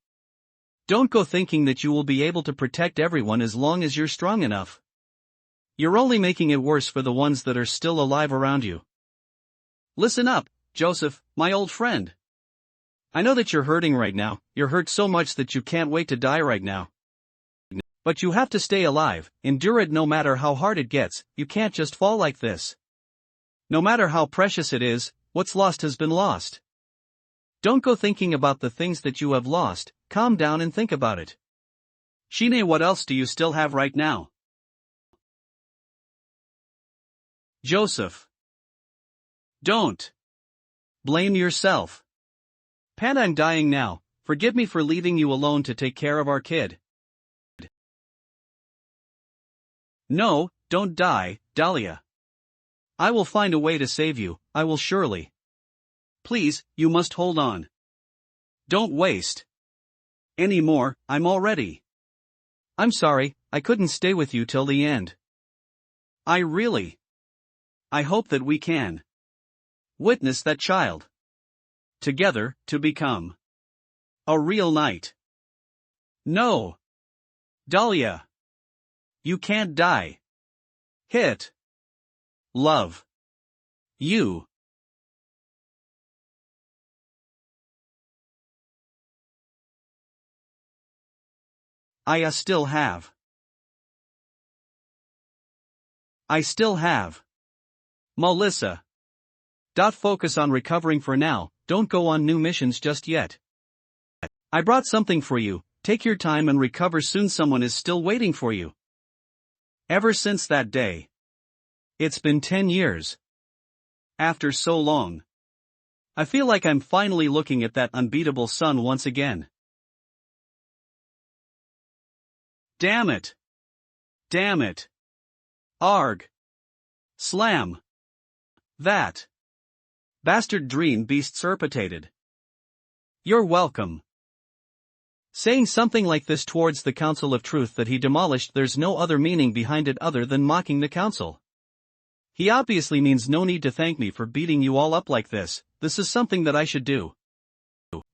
S2: Don't go thinking that you will be able to protect everyone as long as you're strong enough. You're only making it worse for the ones that are still alive around you.
S1: Listen up, Joseph, my old friend.
S2: I know that you're hurting right now, you're hurt so much that you can't wait to die right now. But you have to stay alive, endure it no matter how hard it gets, you can't just fall like this. No matter how precious it is, what's lost has been lost. Don't go thinking about the things that you have lost, calm down and think about it.
S1: Shine, what else do you still have right now? Joseph. Don't blame yourself.
S2: Pan, I'm dying now, forgive me for leaving you alone to take care of our kid.
S1: No, don't die, Dahlia.
S2: I will find a way to save you, I will surely.
S1: Please, you must hold on. Don't waste any more, I'm all ready.
S2: I'm sorry, I couldn't stay with you till the end.
S1: I hope that we can witness that child together to become a real knight. No, Dahlia. You can't die. Hit. Love. You. I still have. Melissa.
S2: Focus on recovering for now, don't go on new missions just yet. I brought something for you, take your time and recover soon, someone is still waiting for you.
S1: Ever since that day.
S2: It's been 10 years.
S1: After so long. I feel like I'm finally looking at that unbeatable sun once again. Damn it. Arg. Slam. That bastard dream beast serpentated. You're welcome.
S2: Saying something like this towards the Council of Truth that he demolished, there's no other meaning behind it other than mocking the council. He obviously means no need to thank me for beating you all up like this is something that I should do.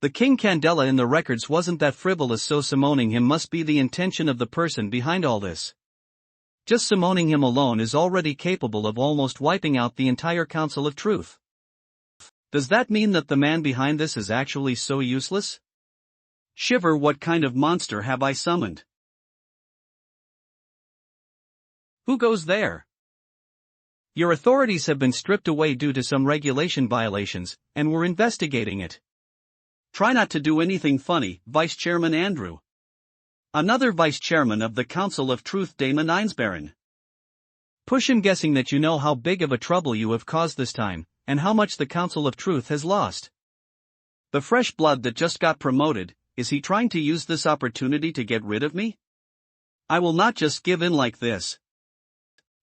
S2: The King Candela in the records wasn't that frivolous, so summoning him must be the intention of the person behind all this. Just summoning him alone is already capable of almost wiping out the entire Council of Truth. Does that mean that the man behind this is actually so useless?
S1: Shiver, what kind of monster have I summoned? Who goes there?
S2: Your authorities have been stripped away due to some regulation violations, and we're investigating it.
S1: Try not to do anything funny, Vice Chairman Andrew. Another Vice Chairman of the Council of Truth, Damon Einsbaron.
S2: Push him, guessing that you know how big of a trouble you have caused this time, and how much the Council of Truth has lost.
S1: The fresh blood that just got promoted, is he trying to use this opportunity to get rid of me? I will not just give in like this.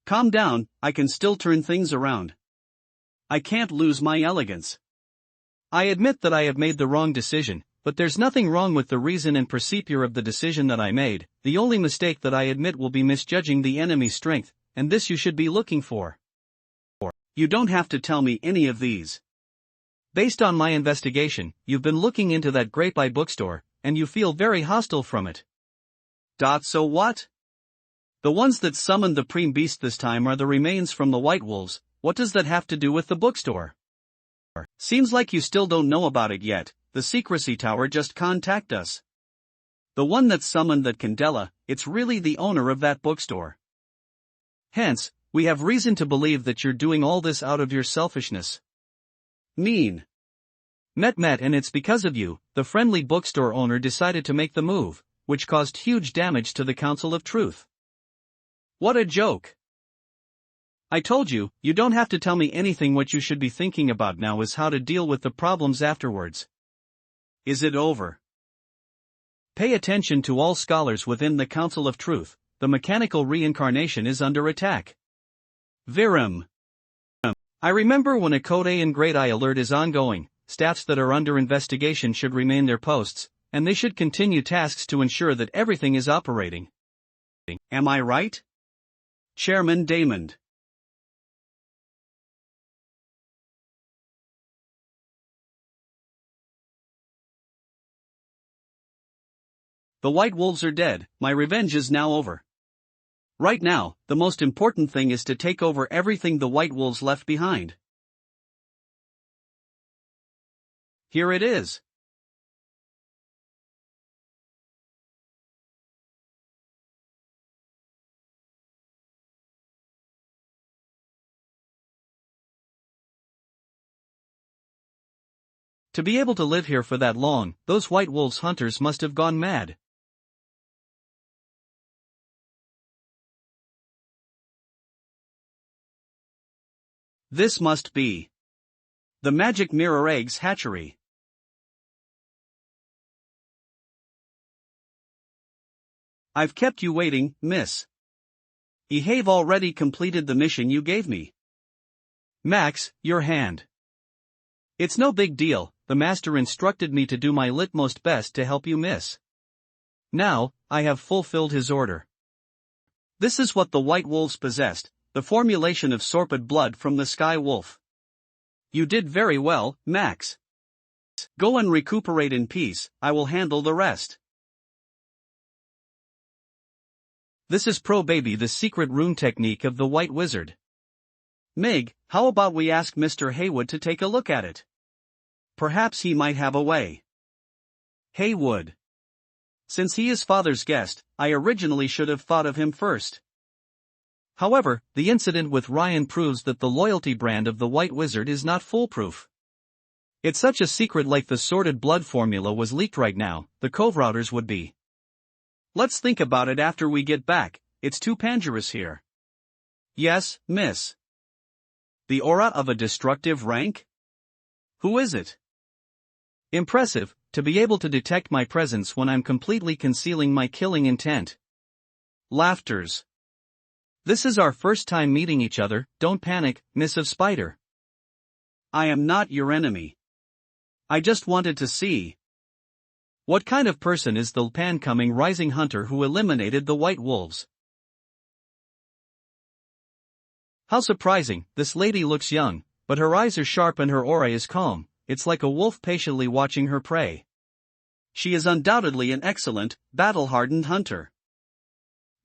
S1: Calm down, I can still turn things around. I can't lose my elegance.
S2: I admit that I have made the wrong decision, but there's nothing wrong with the reason and procedure of the decision that I made. The only mistake that I admit will be misjudging the enemy's strength, and this you should be looking for.
S1: You don't have to tell me any of these.
S2: Based on my investigation, you've been looking into that Great Eye bookstore, and you feel very hostile from it.
S1: So what? The ones that summoned the Prime Beast this time are the remains from the White Wolves. What does that have to do with the bookstore? Seems like you still don't know about it yet. The Secrecy Tower just contacted us. The one that summoned that Candela, it's really the owner of that bookstore.
S2: Hence, we have reason to believe that you're doing all this out of your selfishness.
S1: Mean.
S2: Met, and it's because of you, the friendly bookstore owner decided to make the move, which caused huge damage to the Council of Truth.
S1: What a joke.
S2: I told you, you don't have to tell me anything. What you should be thinking about now is how to deal with the problems afterwards.
S1: Is it over?
S2: Pay attention to all scholars within the Council of Truth. The mechanical reincarnation is under attack.
S1: Virum.
S2: I remember when a Code A and Great Eye alert is ongoing, staffs that are under investigation should remain their posts, and they should continue tasks to ensure that everything is operating.
S1: Am I right? Chairman Damon. The White Wolves are dead, my revenge is now over. Right now, the most important thing is to take over everything the White Wolves left behind. Here it is.
S2: To be able to live here for that long, those White Wolves hunters must have gone mad.
S1: This must be the Magic Mirror Eggs hatchery. I've kept you waiting, miss. I have already completed the mission you gave me.
S2: Max, your hand. It's no big deal, the master instructed me to do my litmost best to help you, miss. Now, I have fulfilled his order.
S1: This is what the White Wolves possessed, the formulation of sorpid blood from the Sky Wolf. You did very well, Max. Go and recuperate in peace, I will handle the rest.
S2: This is Baby, the secret rune technique of the White Wizard.
S1: Mig, how about we ask Mr. Haywood to take a look at it? Perhaps he might have a way. Haywood. Since he is father's guest, I originally should have thought of him first.
S2: However, the incident with Ryan proves that the loyalty brand of the White Wizard is not foolproof. It's such a secret, like the sorted blood formula was leaked right now, the Cove Routers would be.
S1: Let's think about it after we get back, it's too dangerous here. Yes, miss. The aura of a destructive rank? Who is it?
S2: Impressive, to be able to detect my presence when I'm completely concealing my killing intent.
S1: Laughters.
S2: This is our first time meeting each other, don't panic, Miss of Spider.
S1: I am not your enemy. I just wanted to see.
S2: What kind of person is the pan-coming rising hunter who eliminated the White Wolves? How surprising, this lady looks young, but her eyes are sharp and her aura is calm, it's like a wolf patiently watching her prey.
S1: She is undoubtedly an excellent, battle-hardened hunter.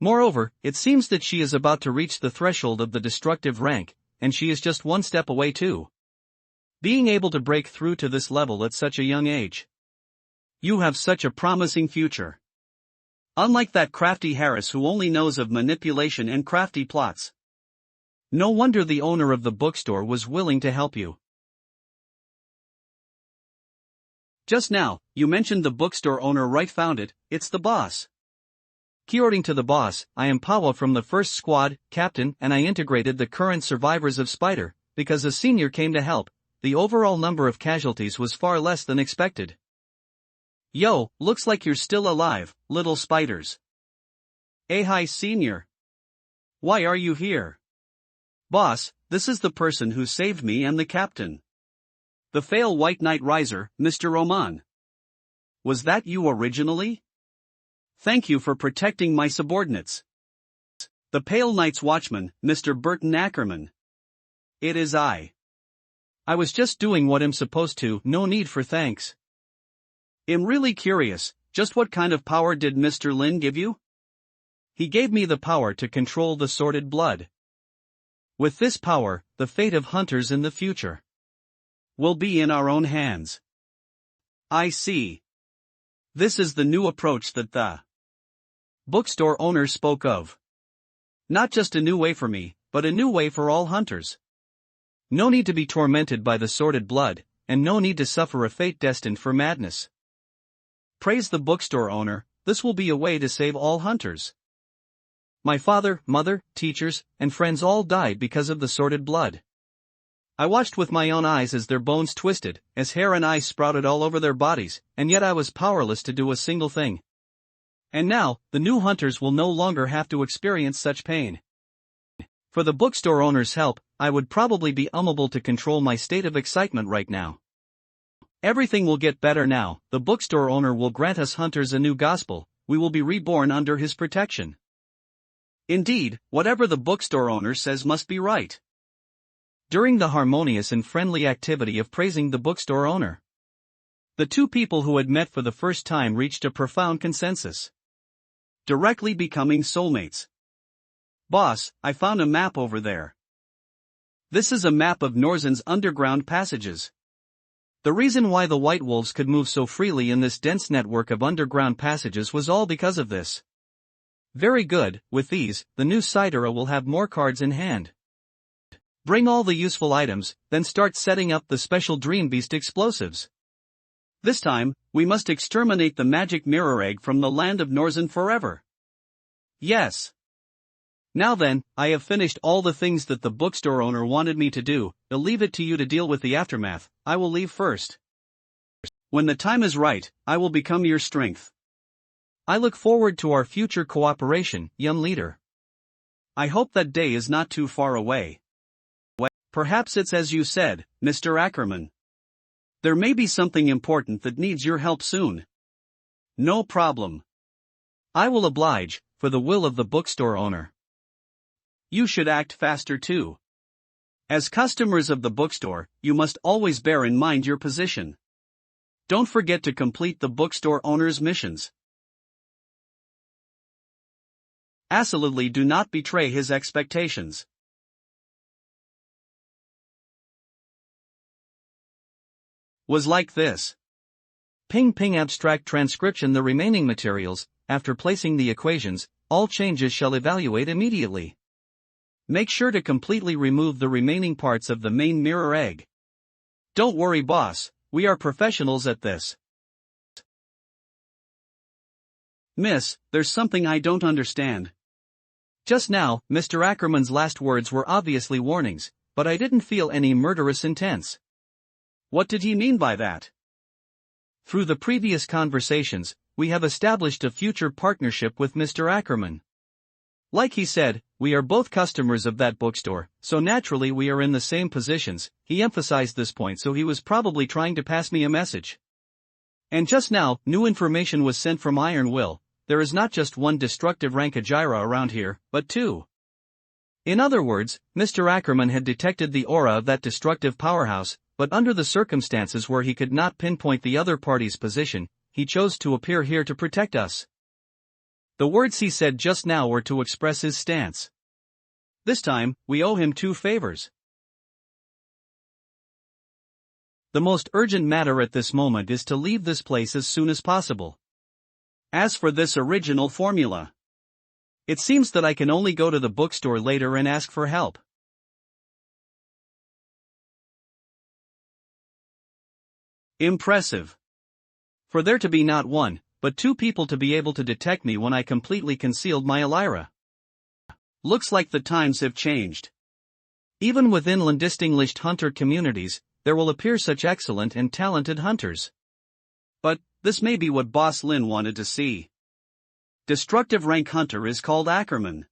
S2: Moreover, it seems that she is about to reach the threshold of the destructive rank, and she is just one step away too. Being able to break through to this level at such a young age.
S1: You have such a promising future. Unlike that crafty Harris who only knows of manipulation and crafty plots.
S2: No wonder the owner of the bookstore was willing to help you.
S1: Just now, you mentioned the bookstore owner, right? Found it, it's the boss.
S2: According to the boss, I am Pawa from the first squad, captain, and I integrated the current survivors of Spider, because a senior came to help, the overall number of casualties was far less than expected.
S1: Yo, looks like you're still alive, little spiders. Hi senior. Why are you here? Boss, this is the person who saved me and the captain. The Fail White Knight Riser, Mr. Oman. Was that you originally? Thank you for protecting my subordinates. The Pale Knight's Watchman, Mr. Burton Ackerman. It is I.
S2: I was just doing what I'm supposed to, no need for thanks.
S1: I'm really curious, just what kind of power did Mr. Lin give you?
S2: He gave me the power to control the sorted blood. With this power, the fate of hunters in the future
S1: will be in our own hands. I see. This is the new approach that the bookstore owner spoke of. Not just a new way for me, but a new way for all hunters.
S2: No need to be tormented by the sorted blood, and no need to suffer a fate destined for madness.
S1: Praise the bookstore owner, this will be a way to save all hunters.
S2: My father, mother, teachers, and friends all died because of the sorted blood. I watched with my own eyes as their bones twisted, as hair and eyes sprouted all over their bodies, and yet I was powerless to do a single thing. And now, the new hunters will no longer have to experience such pain. For the bookstore owner's help, I would probably be unable to control my state of excitement right now. Everything will get better now. The bookstore owner will grant us hunters a new gospel. We will be reborn under his protection.
S1: Indeed, whatever the bookstore owner says must be right.
S2: During the harmonious and friendly activity of praising the bookstore owner, the two people who had met for the first time reached a profound consensus,
S1: directly becoming soulmates. Boss, I found a map over there. This is a map of Norzen's underground passages.
S2: The reason why the White Wolves could move so freely in this dense network of underground passages was all because of this. Very good. With these, the new Sidera will have more cards in hand. Bring all the useful items, then start setting up the special Dream Beast explosives.
S1: This time, we must exterminate the magic mirror egg from the land of Norzen forever. Yes. Now then, I have finished all the things that the bookstore owner wanted me to do. I'll leave it to you to deal with the aftermath. I will leave first. When the time is right, I will become your strength.
S2: I look forward to our future cooperation, young leader.
S1: I hope that day is not too far away. Perhaps it's as you said, Mr. Ackerman. There may be something important that needs your help soon. No problem.
S2: I will oblige, for the will of the bookstore owner.
S1: You should act faster too. As customers of the bookstore, you must always bear in mind your position. Don't forget to complete the bookstore owner's missions. Absolutely do not betray his expectations. Was like this.
S2: Ping abstract transcription. The remaining materials, after placing the equations, all changes shall evaluate immediately.
S1: Make sure to completely remove the remaining parts of the main mirror egg. Don't worry, boss, we are professionals at this. Miss, there's something I don't understand.
S2: Just now, Mr. Ackerman's last words were obviously warnings, but I didn't feel any murderous intent.
S1: What did he mean by that?
S2: Through the previous conversations, we have established a future partnership with Mr. Ackerman. Like he said, we are both customers of that bookstore, so naturally we are in the same positions. He emphasized this point, so he was probably trying to pass me a message. And just now, new information was sent from Iron Will. There is not just one destructive Rankajira around here, but two. In other words, Mr. Ackerman had detected the aura of that destructive powerhouse, but under the circumstances where he could not pinpoint the other party's position, he chose to appear here to protect us. The words he said just now were to express his stance.
S1: This time, we owe him two favors.
S2: The most urgent matter at this moment is to leave this place as soon as possible.
S1: As for this original formula, it seems that I can only go to the bookstore later and ask for help. Impressive. For there to be not one, but two people to be able to detect me when I completely concealed my Elira. Looks like the times have changed.
S2: Even within distinguished hunter communities, there will appear such excellent and talented hunters.
S1: But, this may be what Boss Lin wanted to see. Destructive rank hunter is called Ackerman.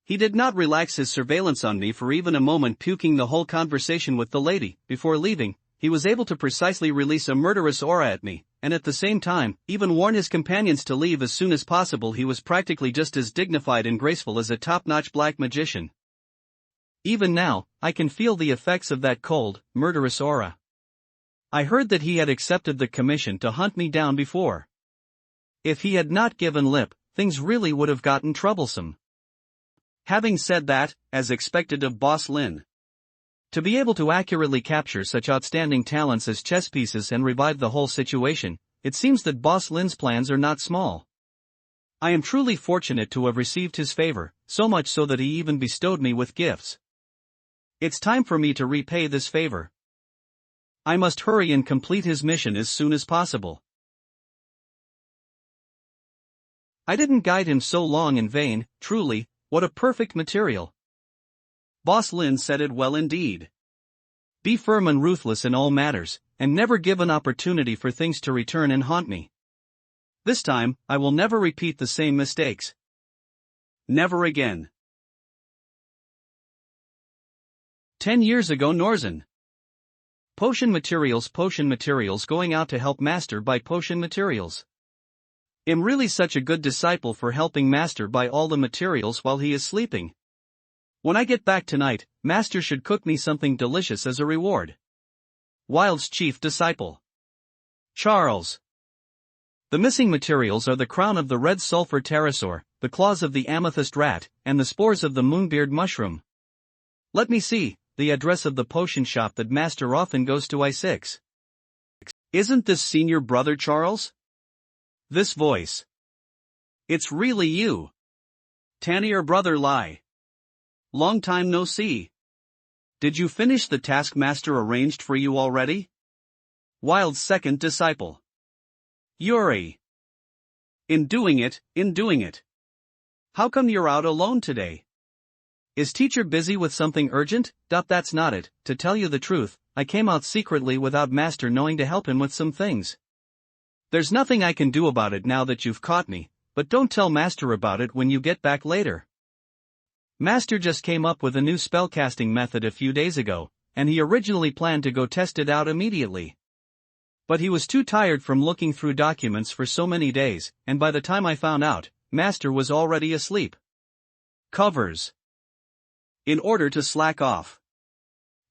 S1: He did not relax his surveillance on me for even a moment, puking the whole conversation with the lady. Before leaving, he was able to precisely release a murderous aura at me, and at the same time, even warn his companions to leave as soon as possible. He was practically just as dignified and graceful as a top-notch black magician. Even now, I can feel the effects of that cold, murderous aura. I heard that he had accepted the commission to hunt me down before. If he had not given lip, things really would have gotten troublesome. Having said that, as expected of Boss Lin, to be able to accurately capture such outstanding talents as chess pieces and revive the whole situation, it seems that Boss Lin's plans are not small. I am truly fortunate to have received his favor, so much so that he even bestowed me with gifts. It's time for me to repay this favor. I must hurry and complete his mission as soon as possible. I didn't guide him so long in vain. Truly, what a perfect material. Boss Lin said it well indeed. Be firm and ruthless in all matters, and never give an opportunity for things to return and haunt me. This time, I will never repeat the same mistakes. Never again. 10 years ago, Norzen.
S2: Potion materials going out to help master buy potion materials. I'm really such a good disciple for helping master buy all the materials while he is sleeping. When I get back tonight, master should cook me something delicious as a reward. Wild's chief disciple. Charles. The missing materials are the crown of the red sulfur pterosaur, the claws of the amethyst rat, and the spores of the moonbeard mushroom. Let me see, the address of the potion shop that master often goes to I6.
S1: Isn't this senior brother Charles?
S2: This voice.
S1: It's really you. Tanier brother Lai. Long time no see. Did you finish the task master arranged for you already?
S2: Wild's second disciple.
S1: Yuri. In doing it. How come you're out alone today?
S2: Is teacher busy with something urgent? That's not it. To tell you the truth, I came out secretly without master knowing to help him with some things. There's nothing I can do about it now that you've caught me, but don't tell master about it when you get back later. Master just came up with a new spellcasting method a few days ago, and he originally planned to go test it out immediately. But he was too tired from looking through documents for so many days, and by the time I found out, master was already asleep.
S1: Covers. In order to slack off.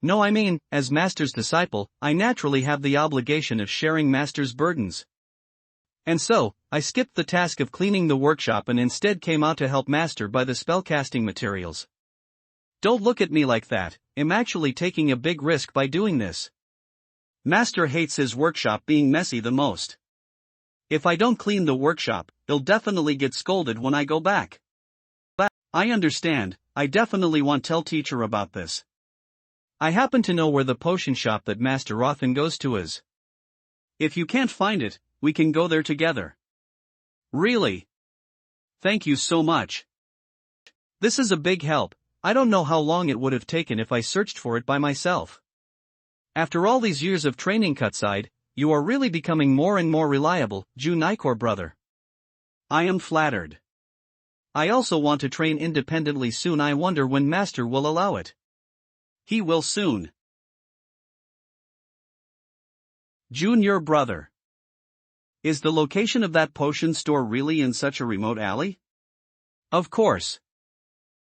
S2: No, I mean, as master's disciple, I naturally have the obligation of sharing master's burdens. And so, I skipped the task of cleaning the workshop and instead came out to help master buy the spellcasting materials. Don't look at me like that, I'm actually taking a big risk by doing this.
S1: Master hates his workshop being messy the most. If I don't clean the workshop, he'll definitely get scolded when I go back. I understand, I definitely want to tell teacher about this.
S2: I happen to know where the potion shop that master often goes to is.
S1: If you can't find it, we can go there together.
S2: Really?
S1: Thank you so much.
S2: This is a big help. I don't know how long it would have taken if I searched for it by myself. After all these years of training Cutside, you are really becoming more and more reliable, Junikor brother.
S1: I am flattered.
S2: I also want to train independently soon. I wonder when master will allow it.
S1: He will soon. Junior brother. Is the location of that potion store really in such a remote alley?
S2: Of course.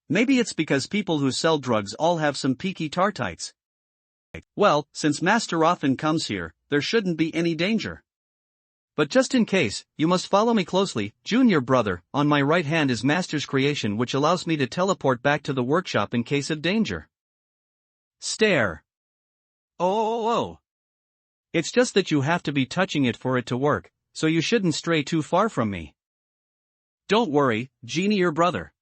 S1: Maybe it's because people who sell drugs all have some peaky tartites. Well, since master often comes here, there shouldn't be any danger.
S2: But just in case, you must follow me closely, junior brother. On my right hand is master's creation, which allows me to teleport back to the workshop in case of danger.
S1: Stare. Oh.
S2: It's just that you have to be touching it for it to work, so you shouldn't stray too far from me.
S1: Don't worry, junior brother.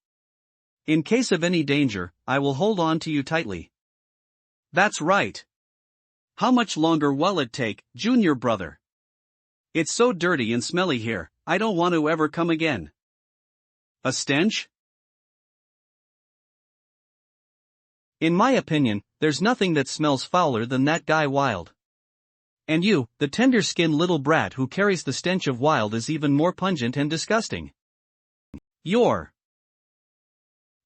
S1: In case of any danger, I will hold on to you tightly. That's right. How much longer will it take, junior brother? It's so dirty and smelly here, I don't want to ever come again. A stench?
S2: In my opinion, there's nothing that smells fouler than that guy Wild. And you, the tender-skinned little brat who carries the stench of Wild, is even more pungent and disgusting.
S1: You're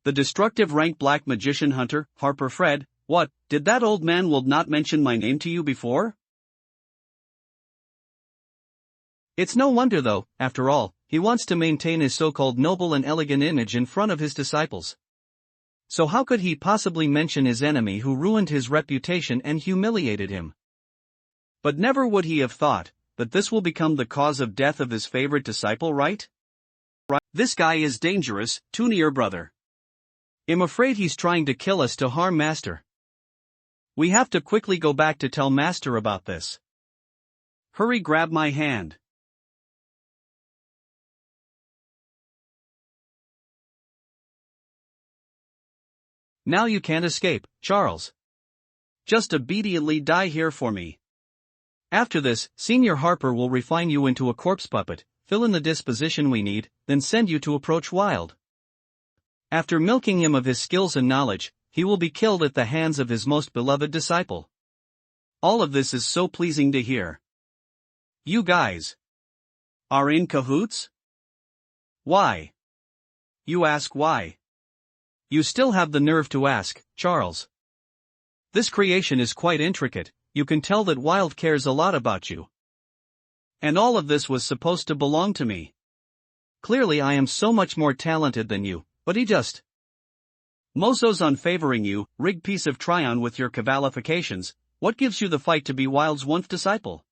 S1: the destructive rank black magician hunter, Harper Fred. What, did that old man will not mention my name to you before?
S2: It's no wonder though, after all, he wants to maintain his so-called noble and elegant image in front of his disciples. So how could he possibly mention his enemy who ruined his reputation and humiliated him?
S1: But never would he have thought that this will become the cause of death of his favorite disciple, right? This guy is dangerous, junior brother.
S2: I'm afraid he's trying to kill us to harm master. We have to quickly go back to tell master about this.
S1: Hurry, grab my hand.
S2: Now you can't escape, Charles.
S1: Just obediently die here for me.
S2: After this, Senior Harper will refine you into a corpse puppet, fill in the disposition we need, then send you to approach Wild. After milking him of his skills and knowledge, he will be killed at the hands of his most beloved disciple.
S1: All of this is so pleasing to hear. You guys are in cahoots? Why? You ask why?
S2: You still have the nerve to ask, Charles. This creation is quite intricate, you can tell that Wild cares a lot about you.
S1: And all of this was supposed to belong to me.
S2: Clearly I am so much more talented than you, but he just...
S1: Mozo's unfavoring you, rigged piece of Tryon with your cavalifications. What gives you the fight to be Wild's once disciple?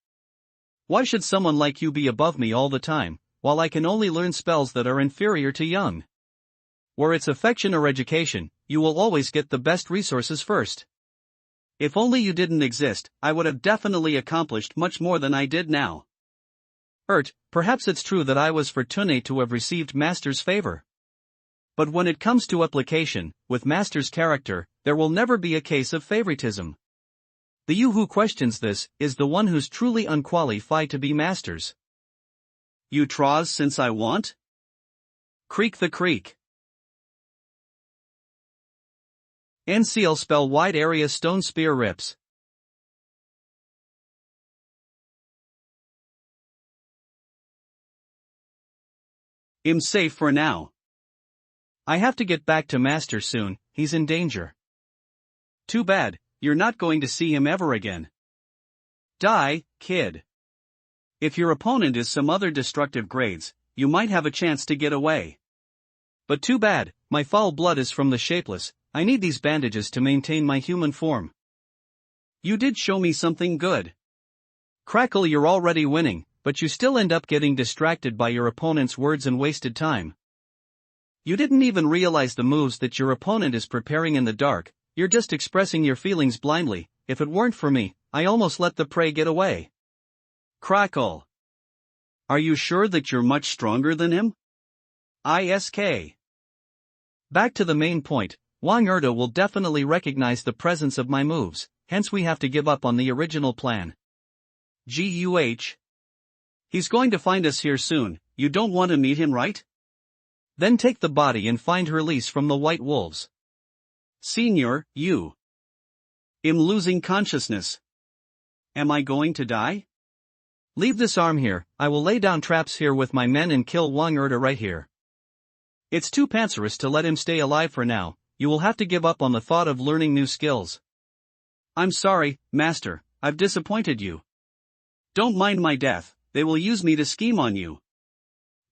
S2: Why should someone like you be above me all the time, while I can only learn spells that are inferior to young? Where it's affection or education, you will always get the best resources first.
S1: If only you didn't exist, I would have definitely accomplished much more than I did now.
S2: Perhaps it's true that I was fortunate to have received Master's favor. But when it comes to application, with Master's character, there will never be a case of favoritism. The you who questions this, is the one who's truly unqualified to be Master's.
S1: You traws since I want?
S2: Creak the creek. NCL spell wide area stone spear rips.
S1: I'm safe for now.
S2: I have to get back to Master soon, he's in danger.
S1: Too bad, you're not going to see him ever again. Die, kid. If your opponent is some other destructive grades, you might have a chance to get away.
S2: But too bad, my foul blood is from the shapeless, I need these bandages to maintain my human form.
S1: You did show me something good.
S2: Crackle, you're already winning, but you still end up getting distracted by your opponent's words and wasted time. You didn't even realize the moves that your opponent is preparing in the dark, you're just expressing your feelings blindly. If it weren't for me, I almost let the prey get away.
S1: Crackle. Are you sure that you're much stronger than him? ISK.
S2: Back to the main point, Wang Erda will definitely recognize the presence of my moves, hence we have to give up on the original plan.
S1: GUH. He's going to find us here soon, you don't want to meet him, right?
S2: Then take the body and find release from the white wolves.
S1: Senior, you. I'm losing consciousness. Am I going to die?
S2: Leave this arm here, I will lay down traps here with my men and kill Wang Erda right here. It's too pancerous to let him stay alive for now, you will have to give up on the thought of learning new skills.
S1: I'm sorry, Master, I've disappointed you. Don't mind my death, they will use me to scheme on you.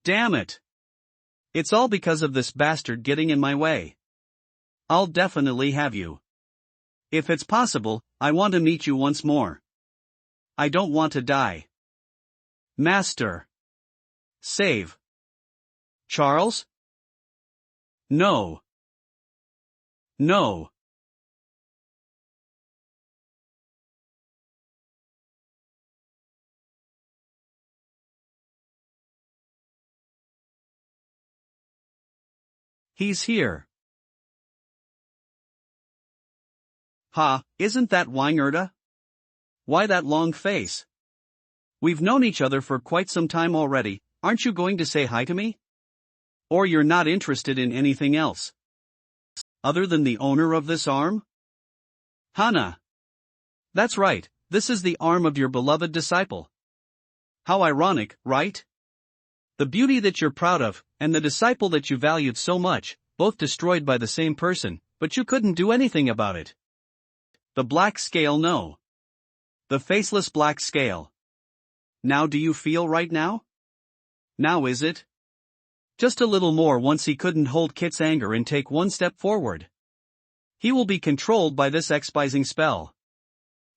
S1: Damn it. It's all because of this bastard getting in my way. I'll definitely have you. If it's possible, I want to meet you once more. I don't want to die. Master. Save. Charles? No. No.
S2: He's here.
S1: Ha, isn't that Wang Erda? Why that long face? We've known each other for quite some time already, aren't you going to say hi to me? Or you're not interested in anything else? Other than the owner of this arm? Hana.
S2: That's right, this is the arm of your beloved disciple.
S1: How ironic, right?
S2: The beauty that you're proud of, and the disciple that you valued so much, both destroyed by the same person, but you couldn't do anything about it.
S1: The black scale, no. The faceless black scale. Now do you feel right now? Now is it?
S2: Just a little more once he couldn't hold Kit's anger and take one step forward. He will be controlled by this expising spell.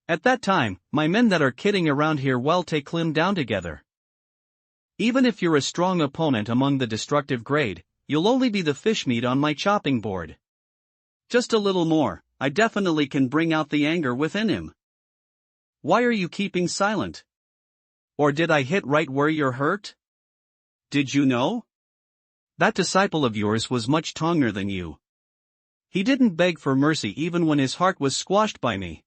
S2: At that time, my men that are kidding around here will take him down together. Even if you're a strong opponent among the destructive grade, you'll only be the fish meat on my chopping board.
S1: Just a little more, I definitely can bring out the anger within him. Why are you keeping silent? Or did I hit right where you're hurt? Did you know?
S2: That disciple of yours was much stronger than you. He didn't beg for mercy even when his heart was squashed by me.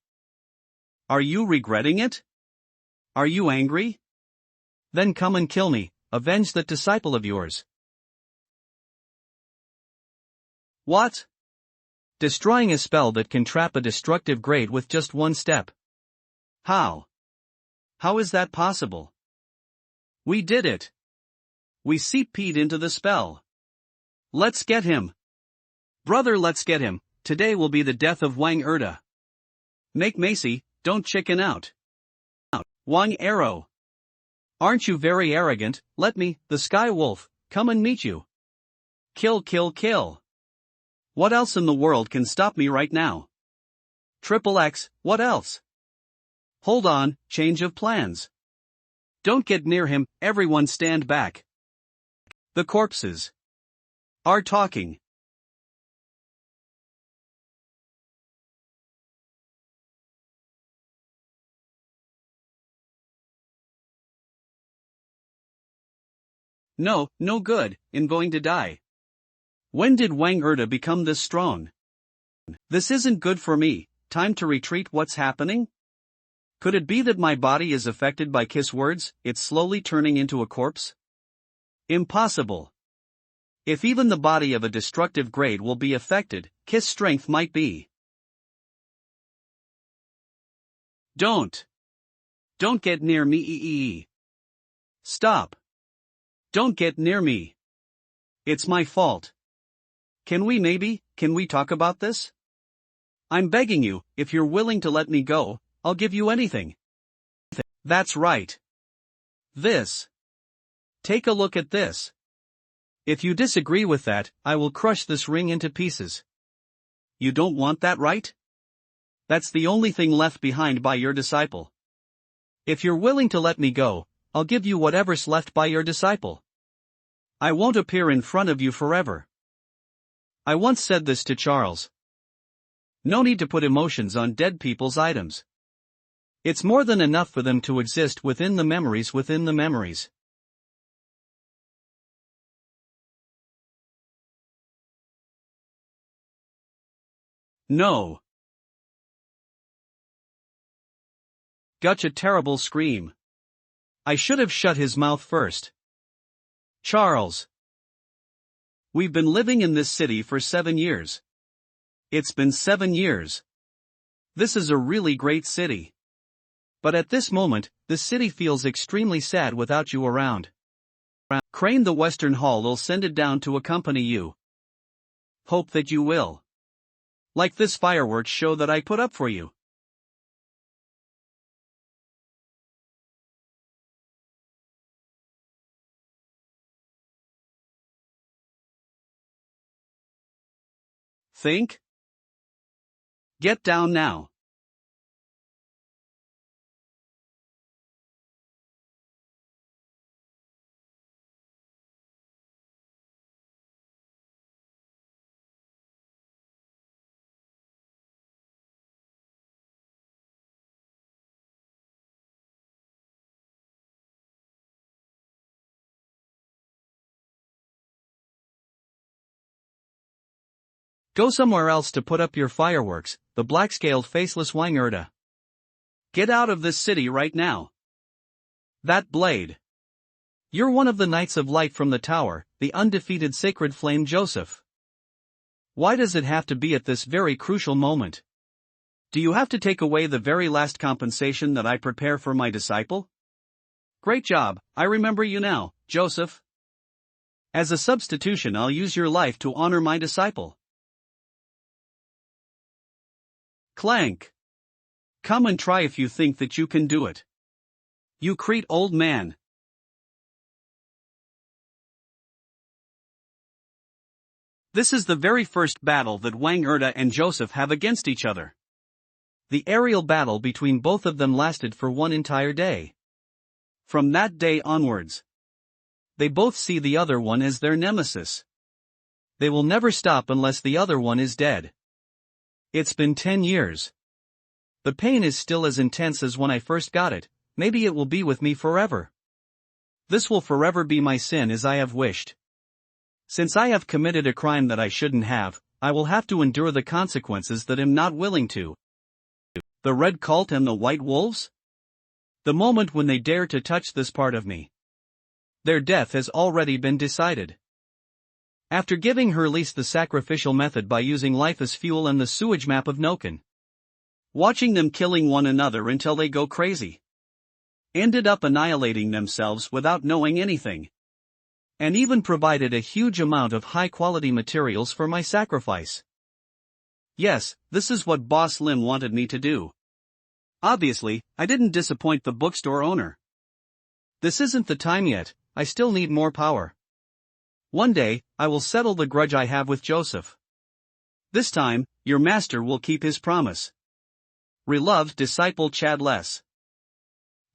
S1: Are you regretting it? Are you angry?
S2: Then come and kill me, avenge that disciple of yours.
S1: What?
S2: Destroying a spell that can trap a destructive grade with just one step.
S1: How? How is that possible? We did it. We CP'd into the spell. Let's get him. Brother, let's get him. Today will be the death of Wang Erda. Make Macy, don't chicken out. Wang Arrow. Aren't you very arrogant? Let me, the Sky Wolf, come and meet you. Kill, kill, kill. What else in the world can stop me right now? Triple X, what else? Hold on, change of plans. Don't get near him, everyone stand back. The corpses are talking. No, no good, I'm going to die. When did Wang Erda become this strong? This isn't good for me, time to retreat. What's happening? Could it be that my body is affected by Kiss words, it's slowly turning into a corpse? Impossible. If even the body of a destructive grade will be affected, Kiss strength might be. Don't get near me. Stop. Don't get near me. It's my fault. Can we talk about this? I'm begging you, if you're willing to let me go, I'll give you anything. That's right. This. Take a look at this. If you disagree with that, I will crush this ring into pieces. You don't want that, right? That's the only thing left behind by your disciple. If you're willing to let me go, I'll give you whatever's left by your disciple. I won't appear in front of you forever. I once said this to Charles. No need to put emotions on dead people's items. It's more than enough for them to exist within the memories within the memories. No. Such a terrible scream. I should have shut his mouth first. Charles. We've been living in this city for 7 years. It's been 7 years. This is a really great city. But at this moment, the city feels extremely sad without you around. Crane the Western Hall will send it down to accompany you. Hope that you will. Like this fireworks show that I put up for you. Think? Get down now. Go somewhere else to put up your fireworks, the black-scaled faceless Wang Erda. Get out of this city right now. That blade. You're one of the Knights of Light from the tower, the undefeated Sacred Flame Joseph. Why does it have to be at this very crucial moment? Do you have to take away the very last compensation that I prepare for my disciple? Great job, I remember you now, Joseph. As a substitution, I'll use your life to honor my disciple. Clank. Come and try if you think that you can do it. You Crete old man. This is the very first battle that Wang Erda and Joseph have against each other. The aerial battle between both of them lasted for one entire day. From that day onwards, they both see the other one as their nemesis. They will never stop unless the other one is dead. It's been 10 years. The pain is still as intense as when I first got it, maybe it will be with me forever. This will forever be my sin as I have wished. Since I have committed a crime that I shouldn't have, I will have to endure the consequences that I'm not willing to. The Red Cult and the White Wolves? The moment when they dare to touch this part of me. Their death has already been decided. After giving Herlease the sacrificial method by using life as fuel and the sewage map of Noken. Watching them killing one another until they go crazy. Ended up annihilating themselves without knowing anything. And even provided a huge amount of high-quality materials for my sacrifice. Yes, this is what Boss Lim wanted me to do. Obviously, I didn't disappoint the bookstore owner.
S2: This isn't the time yet, I still need more power. One day, I will settle the grudge I have with Joseph.
S1: This time, your master will keep his promise. Reloved disciple Chad Less.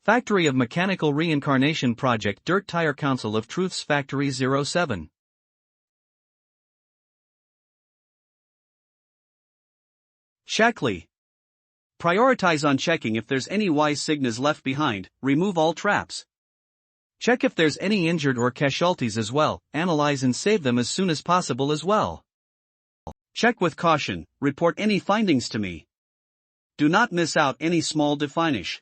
S2: Factory of Mechanical Reincarnation Project Dirt Tire Council of Truth's Factory 07.
S1: Shackley. Prioritize on checking if there's any wise signas left behind, remove all traps.
S2: Check if there's any injured or casualties as well, analyze and save them as soon as possible as well.
S1: Check with caution, report any findings to me. Do not miss out any small definish.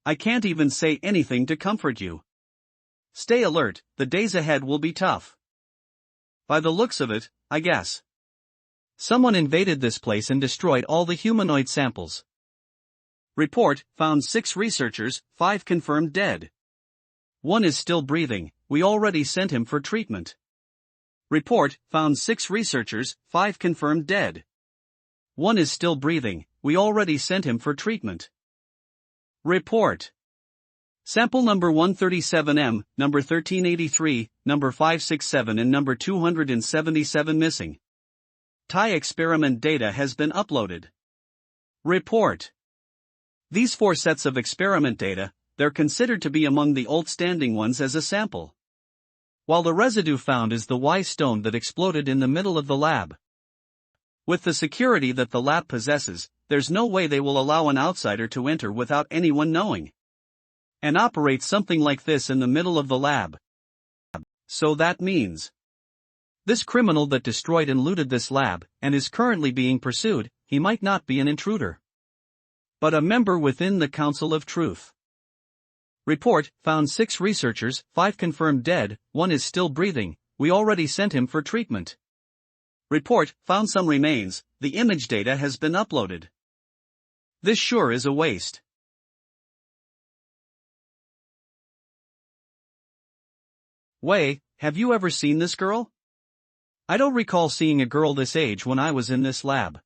S1: I can't even say anything to comfort you. Stay alert, the days ahead will be tough. By the looks of it, I guess.
S2: Someone invaded this place and destroyed all the humanoid samples.
S1: Report, found 6 researchers, 5 confirmed dead. 1 is still breathing, we already sent him for treatment. Report, found 6 researchers, 5 confirmed dead. 1 is still breathing, we already sent him for treatment. Report. Sample number 137M, number 1383, number 567 and number 277 missing. TIE experiment data has been uploaded. Report. These 4 sets of experiment data, they're considered to be among the old-standing ones as a sample. While the residue found is the wise stone that exploded in the middle of the lab. With the security that the lab possesses, there's no way they will allow an outsider to enter without anyone knowing. And operate something like this in the middle of the lab. So that means this criminal that destroyed and looted this lab, and is currently being pursued, he might not be an intruder, but a member within the Council of Truth. Report, found 6 researchers, 5 confirmed dead, 1 is still breathing, we already sent him for treatment. Report, found some remains, the image data has been uploaded. This sure is a waste. Wei, have you ever seen this girl? I don't recall seeing a girl this age when I was in this lab.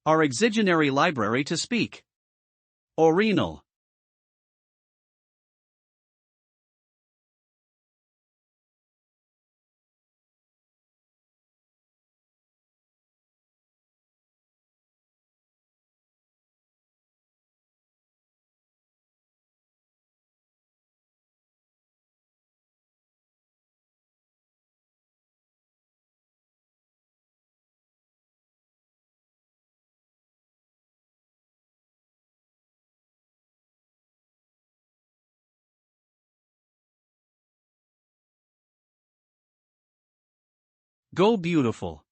S1: Our exigenary library to speak. Orenal. Go beautiful.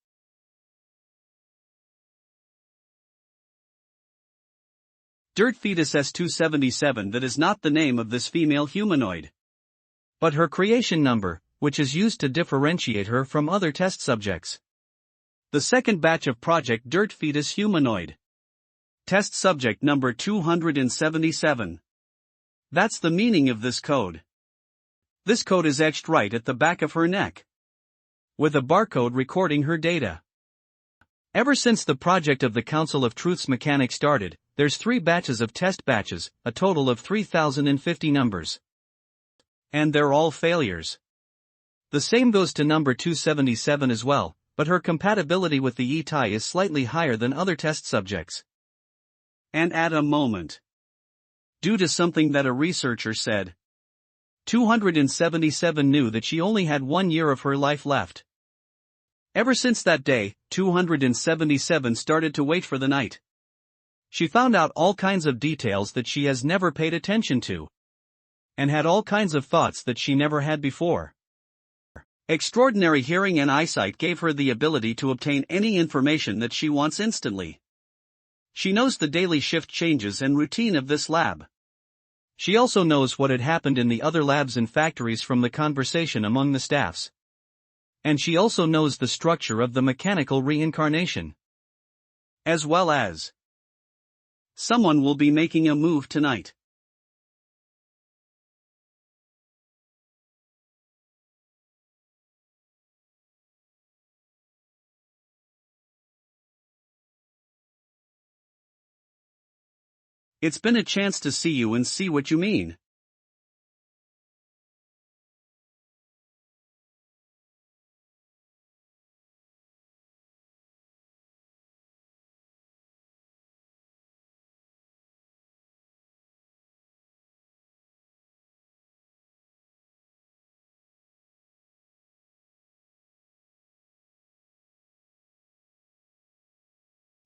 S1: Dirt Fetus S277, that is not the name of this female humanoid,
S2: but her creation number, which is used to differentiate her from other test subjects.
S1: The second batch of Project Dirt Fetus humanoid. Test subject number 277. That's the meaning of this code. This code is etched right at the back of her neck, with a barcode recording her data. Ever since the project of the Council of Truth's mechanic started, there's 3 batches of test batches, a total of 3050 numbers. And they're all failures. The same goes to number 277 as well, but her compatibility with the E-tie is slightly higher than other test subjects. And at a moment, due to something that a researcher said, 277 knew that she only had 1 year of her life left. Ever since that day, 277 started to wait for the night. She found out all kinds of details that she has never paid attention to, and had all kinds of thoughts that she never had before. Extraordinary hearing and eyesight gave her the ability to obtain any information that she wants instantly. She knows the daily shift changes and routine of this lab. She also knows what had happened in the other labs and factories from the conversation among the staffs. And she also knows the structure of the mechanical reincarnation. As well as someone will be making a move tonight. It's been a chance to see you and see what you mean.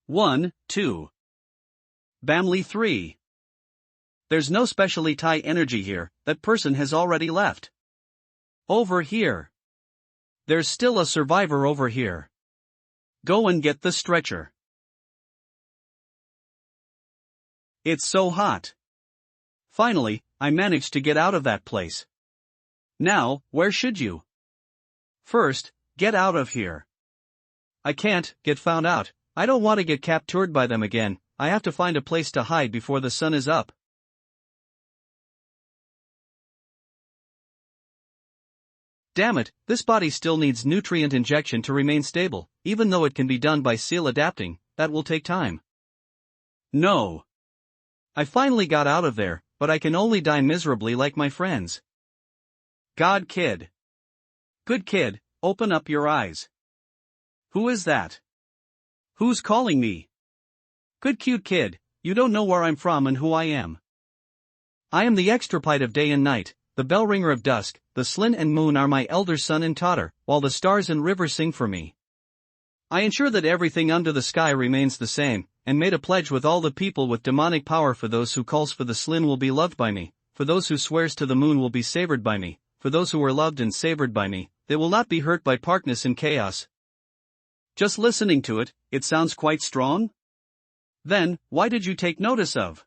S1: One, 2. Bamli 3. There's no specially Thai energy here, that person has already left. Over here. There's still a survivor over here. Go and get the stretcher. It's so hot. Finally, I managed to get out of that place. Now, where should you? First, get out of here. I can't get found out. I don't want to get captured by them again. I have to find a place to hide before the sun is up. Damn it, this body still needs nutrient injection to remain stable, even though it can be done by seal adapting. That will take time. No. I finally got out of there, but I can only die miserably like my friends. God kid. Good kid, open up your eyes. Who is that? Who's calling me? Good cute kid, you don't know where I'm from and who I am. I am the extrapite of day and night, the bell ringer of dusk. The Slin and moon are my elder son and daughter, while the stars and rivers sing for me. I ensure that everything under the sky remains the same, and made a pledge with all the people with demonic power. For those who calls for the Slin will be loved by me, for those who swears to the moon will be savored by me, for those who are loved and savored by me, they will not be hurt by darkness and chaos. Just listening to it, it sounds quite strong? Then, why did you take notice of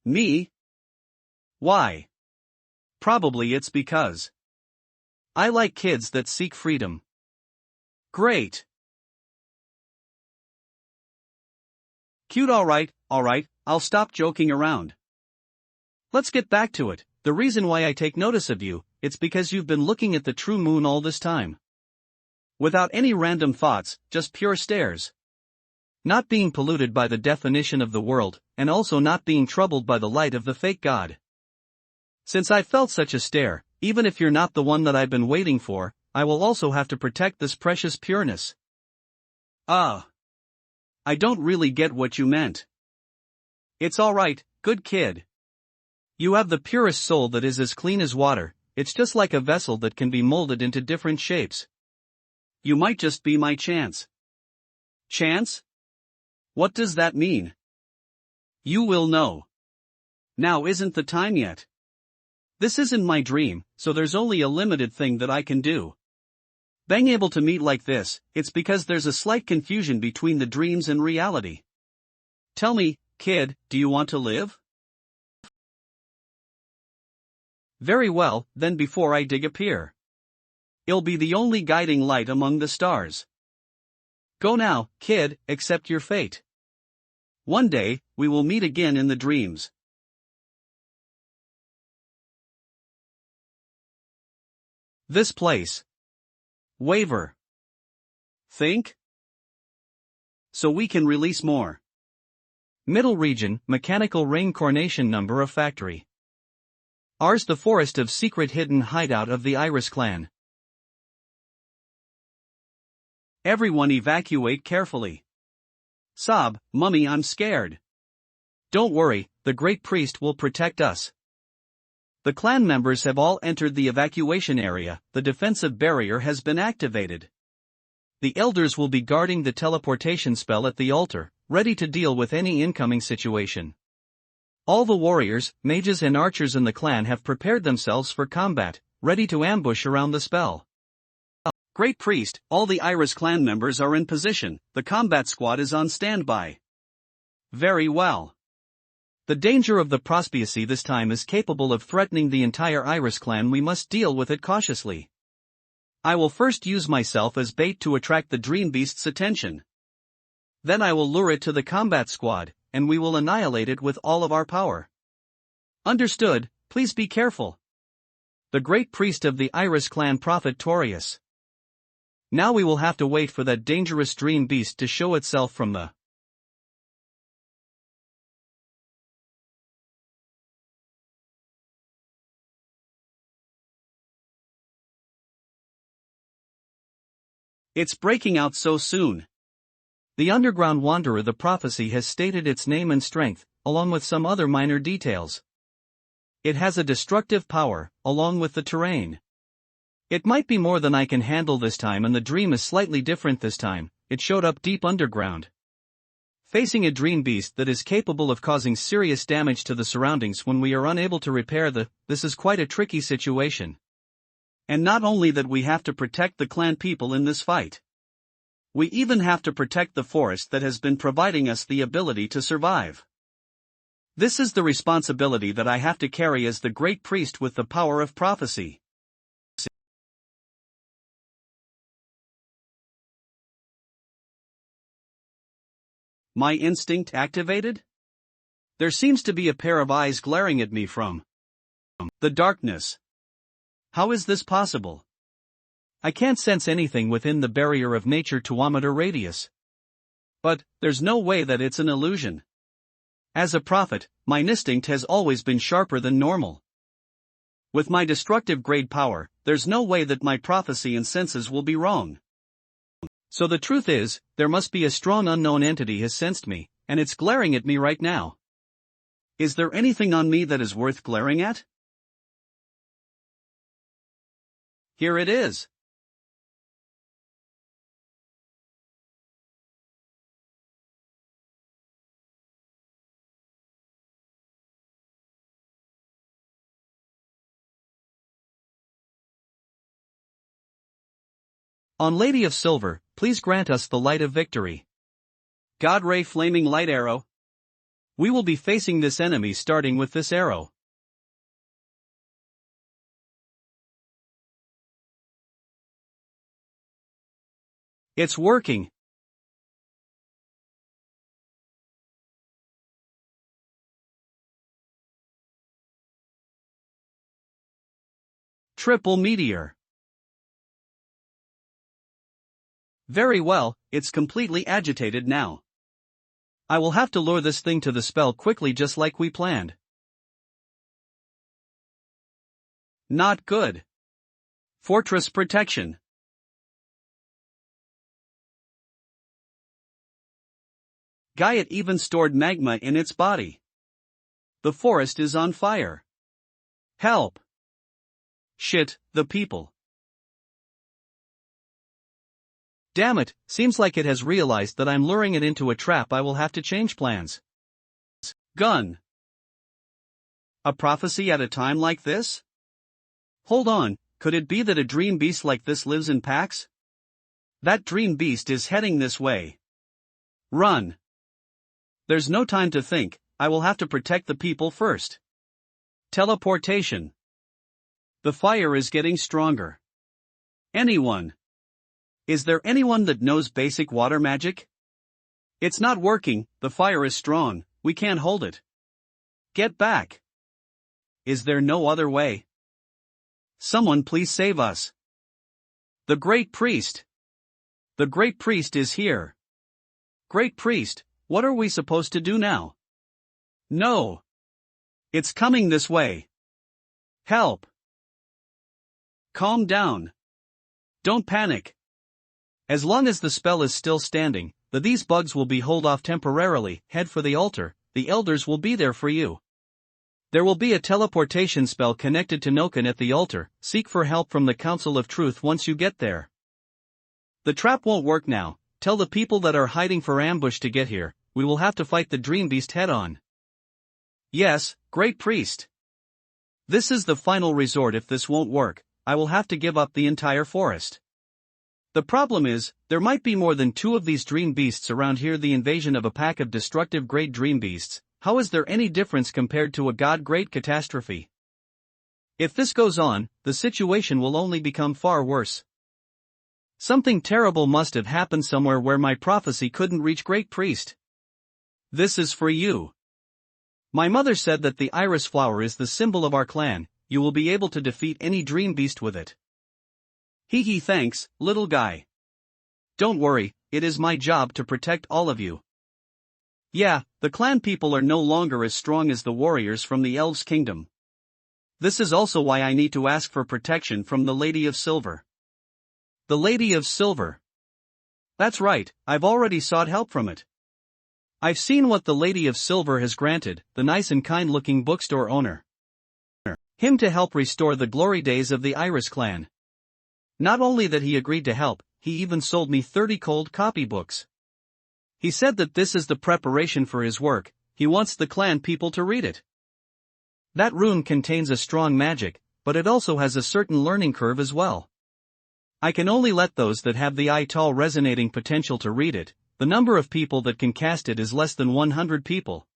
S1: me? Why? Probably it's because I like kids that seek freedom. Great. Cute. Alright, I'll stop joking around. Let's get back to it. The reason why I take notice of you, it's because you've been looking at the true moon all this time. Without any random thoughts, just pure stares. Not being polluted by the definition of the world, and also not being troubled by the light of the fake God. Since I felt such a stare, even if you're not the one that I've been waiting for, I will also have to protect this precious pureness. I don't really get what you meant. It's alright, good kid. You have the purest soul that is as clean as water. It's just like a vessel that can be molded into different shapes. You might just be my chance. Chance? What does that mean? You will know. Now isn't the time yet. This isn't my dream, so there's only a limited thing that I can do. Being able to meet like this, it's because there's a slight confusion between the dreams and reality. Tell me, kid, do you want to live? Very well, then before I dig a pier. It'll be the only guiding light among the stars. Go now, kid, accept your fate. One day, we will meet again in the dreams. This place. Waver. Think? So we can release more. Middle region, mechanical reincarnation number of factory. Ours the forest of secret hidden hideout of the Iris clan. Everyone evacuate carefully. Sob, mummy, I'm scared. Don't worry, the great priest will protect us. The clan members have all entered the evacuation area. The defensive barrier has been activated. The elders will be guarding the teleportation spell at the altar, ready to deal with any incoming situation. All the warriors, mages and archers in the clan have prepared themselves for combat, ready to ambush around the spell. Great priest, all the Iris clan members are in position. The combat squad is on standby. Very well. The danger of the Prospiacy this time is capable of threatening the entire Iris clan. We must deal with it cautiously. I will first use myself as bait to attract the dream beast's attention. Then I will lure it to the combat squad, and we will annihilate it with all of our power. Understood, please be careful. The great priest of the Iris clan, Prophet Torius. Now we will have to wait for that dangerous dream beast to show itself from the It's breaking out so soon.
S2: The underground wanderer. The prophecy has stated its name and strength, along with some other minor details. It has a destructive power, along with the terrain. It might be more than I can handle this time, and the dream is slightly different this time. It showed up deep underground. Facing a dream beast that is capable of causing serious damage to the surroundings when we are unable to repair this is quite a tricky situation.
S1: And not only that, we have to protect the clan people in this fight. We even have to protect the forest that has been providing us the ability to survive. This is the responsibility that I have to carry as the great priest with the power of prophecy. My instinct activated? There seems to be a pair of eyes glaring at me from the darkness. How is this possible?
S2: I can't sense anything within the barrier of nature 2-meter radius.
S1: But there's no way that it's an illusion. As a prophet, my instinct has always been sharper than normal. With my destructive grade power, there's no way that my prophecy and senses will be wrong. So the truth is, there must be a strong unknown entity has sensed me, and it's glaring at me right now. Is there anything on me that is worth glaring at? Here it is.
S2: On Lady of Silver, please grant us the light of victory.
S1: God Ray Flaming Light Arrow. We will be facing this enemy starting with this arrow. It's working. Triple meteor. Very well, it's completely agitated now. I will have to lure this thing to the spell quickly, just like we planned. Not good. Fortress protection. Gaiet even stored magma in its body. The forest is on fire. Help! Shit, the people.
S2: Damn it, seems like it has realized that I'm luring it into a trap. I will have to change plans.
S1: Gun. A prophecy at a time like this? Hold on, could it be that a dream beast like this lives in packs? That dream beast is heading this way. Run. There's no time to think, I will have to protect the people first. Teleportation. The fire is getting stronger. Anyone? Is there anyone that knows basic water magic? It's not working, the fire is strong, we can't hold it. Get back. Is there no other way? Someone please save us. The Great Priest. The Great Priest is here. Great Priest, what are we supposed to do now? No. It's coming this way. Help. Calm down. Don't panic. As long as the spell is still standing, these bugs will be hold off temporarily. Head for the altar, the elders will be there for you. There will be a teleportation spell connected to Noken at the altar. Seek for help from the Council of Truth once you get there. The trap won't work now. Tell the people that are hiding for ambush to get here. We will have to fight the Dream Beast head on. Yes, Great Priest. This is the final resort. If this won't work, I will have to give up the entire forest. The problem is, there might be more than 2 of these dream beasts around here. The invasion of a pack of destructive great dream beasts, how is there any difference compared to a god-great catastrophe? If this goes on, the situation will only become far worse. Something terrible must have happened somewhere where my prophecy couldn't reach Great Priest. This is for you. My mother said that the iris flower is the symbol of our clan. You will be able to defeat any dream beast with it. Hee thanks, little guy. Don't worry, it is my job to protect all of you. Yeah, the clan people are no longer as strong as the warriors from the Elves' Kingdom. This is also why I need to ask for protection from the Lady of Silver. The Lady of Silver.
S2: That's right, I've already sought help from it. I've seen what the Lady of Silver has granted, the nice and kind-looking bookstore owner. Him to help restore the glory days of the Iris clan. Not only that he agreed to help, he even sold me 30 cold copybooks. He said that this is the preparation for his work, he wants the clan people to read it. That rune contains a strong magic, but it also has a certain learning curve as well. I can only let those that have the eye-tall resonating potential to read it. The number of people that can cast it is less than 100 people.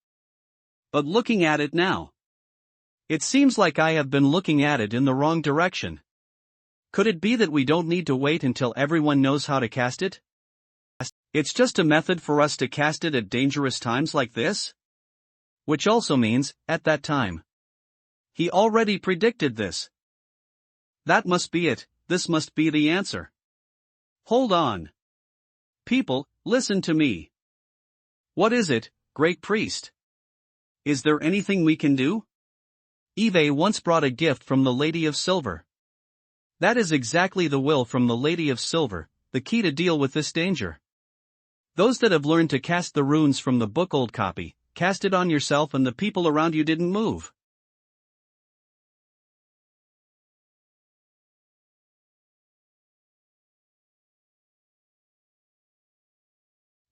S2: But looking at it now, it seems like I have been looking at it in the wrong direction. Could it be that we don't need to wait until everyone knows how to cast it? It's just a method for us to cast it at dangerous times like this? Which also means, at that time. He already predicted this. That must be it, this must be the answer. Hold on. People, listen to me. What is it, Great Priest? Is there anything we can do? Eve once brought a gift from the Lady of Silver. That is exactly the will from the Lady of Silver, the key to deal with this danger. Those that have learned to cast the runes from the book old copy, cast it on yourself and the people around you didn't move.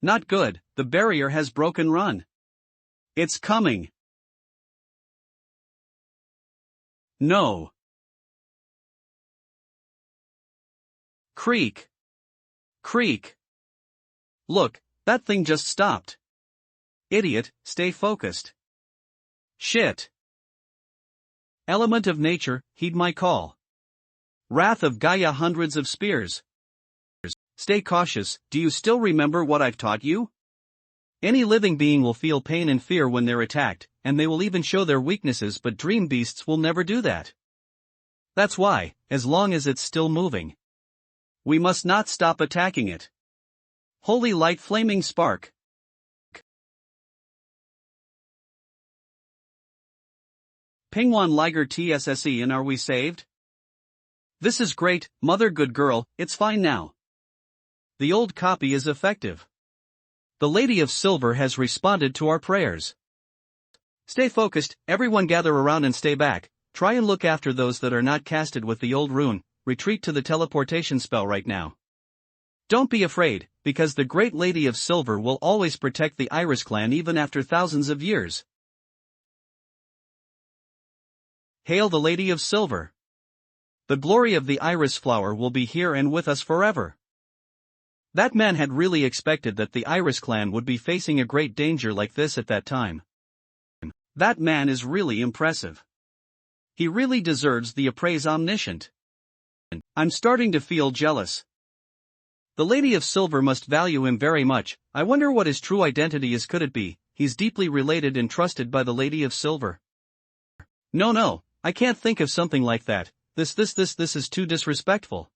S2: Not good, the barrier has broken. Run. It's coming. No. Creak. Creak. Look, that thing just stopped. Idiot, stay focused. Shit. Element of nature, heed my call. Wrath of Gaia, hundreds of spears. Stay cautious, do you still remember what I've taught you? Any living being will feel pain and fear when they're attacked, and they will even show their weaknesses, but dream beasts will never do that. That's why, as long as it's still moving, we must not stop attacking it. Holy light, flaming spark. Pingwan Liger TSSE, and are we saved? This is great, mother good girl, it's fine now. The old copy is effective. The Lady of Silver has responded to our prayers. Stay focused, everyone gather around and stay back. Try and look after those that are not casted with the old rune. Retreat to the teleportation spell right now. Don't be afraid, because the great Lady of Silver will always protect the Iris clan even after thousands of years. Hail the Lady of Silver. The glory of the Iris flower will be here and with us forever. That man had really expected that the Iris clan would be facing a great danger like this at that time. That man is really impressive. He really deserves the appraise omniscient. I'm starting to feel jealous. The Lady of Silver must value him very much. I wonder what his true identity is. Could it be he's deeply related and trusted by the Lady of Silver? No, I can't think of something like that. This is too disrespectful.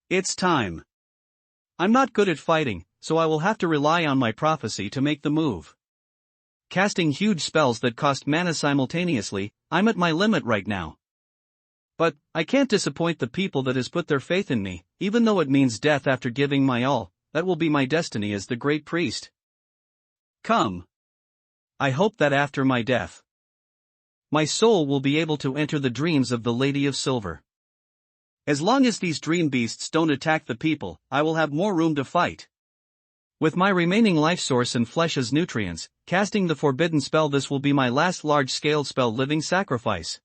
S2: It's time. I'm not good at fighting, so I will have to rely on my prophecy to make the move. Casting huge spells that cost mana simultaneously, I'm at my limit right now. But I can't disappoint the people that has put their faith in me, even though it means death after giving my all. That will be my destiny as the great priest. Come. I hope that after my death, my soul will be able to enter the dreams of the Lady of Silver. As long as these dream beasts don't attack the people, I will have more room to fight. With my remaining life source and flesh as nutrients, casting the forbidden spell, this will be my last large-scale spell, living sacrifice.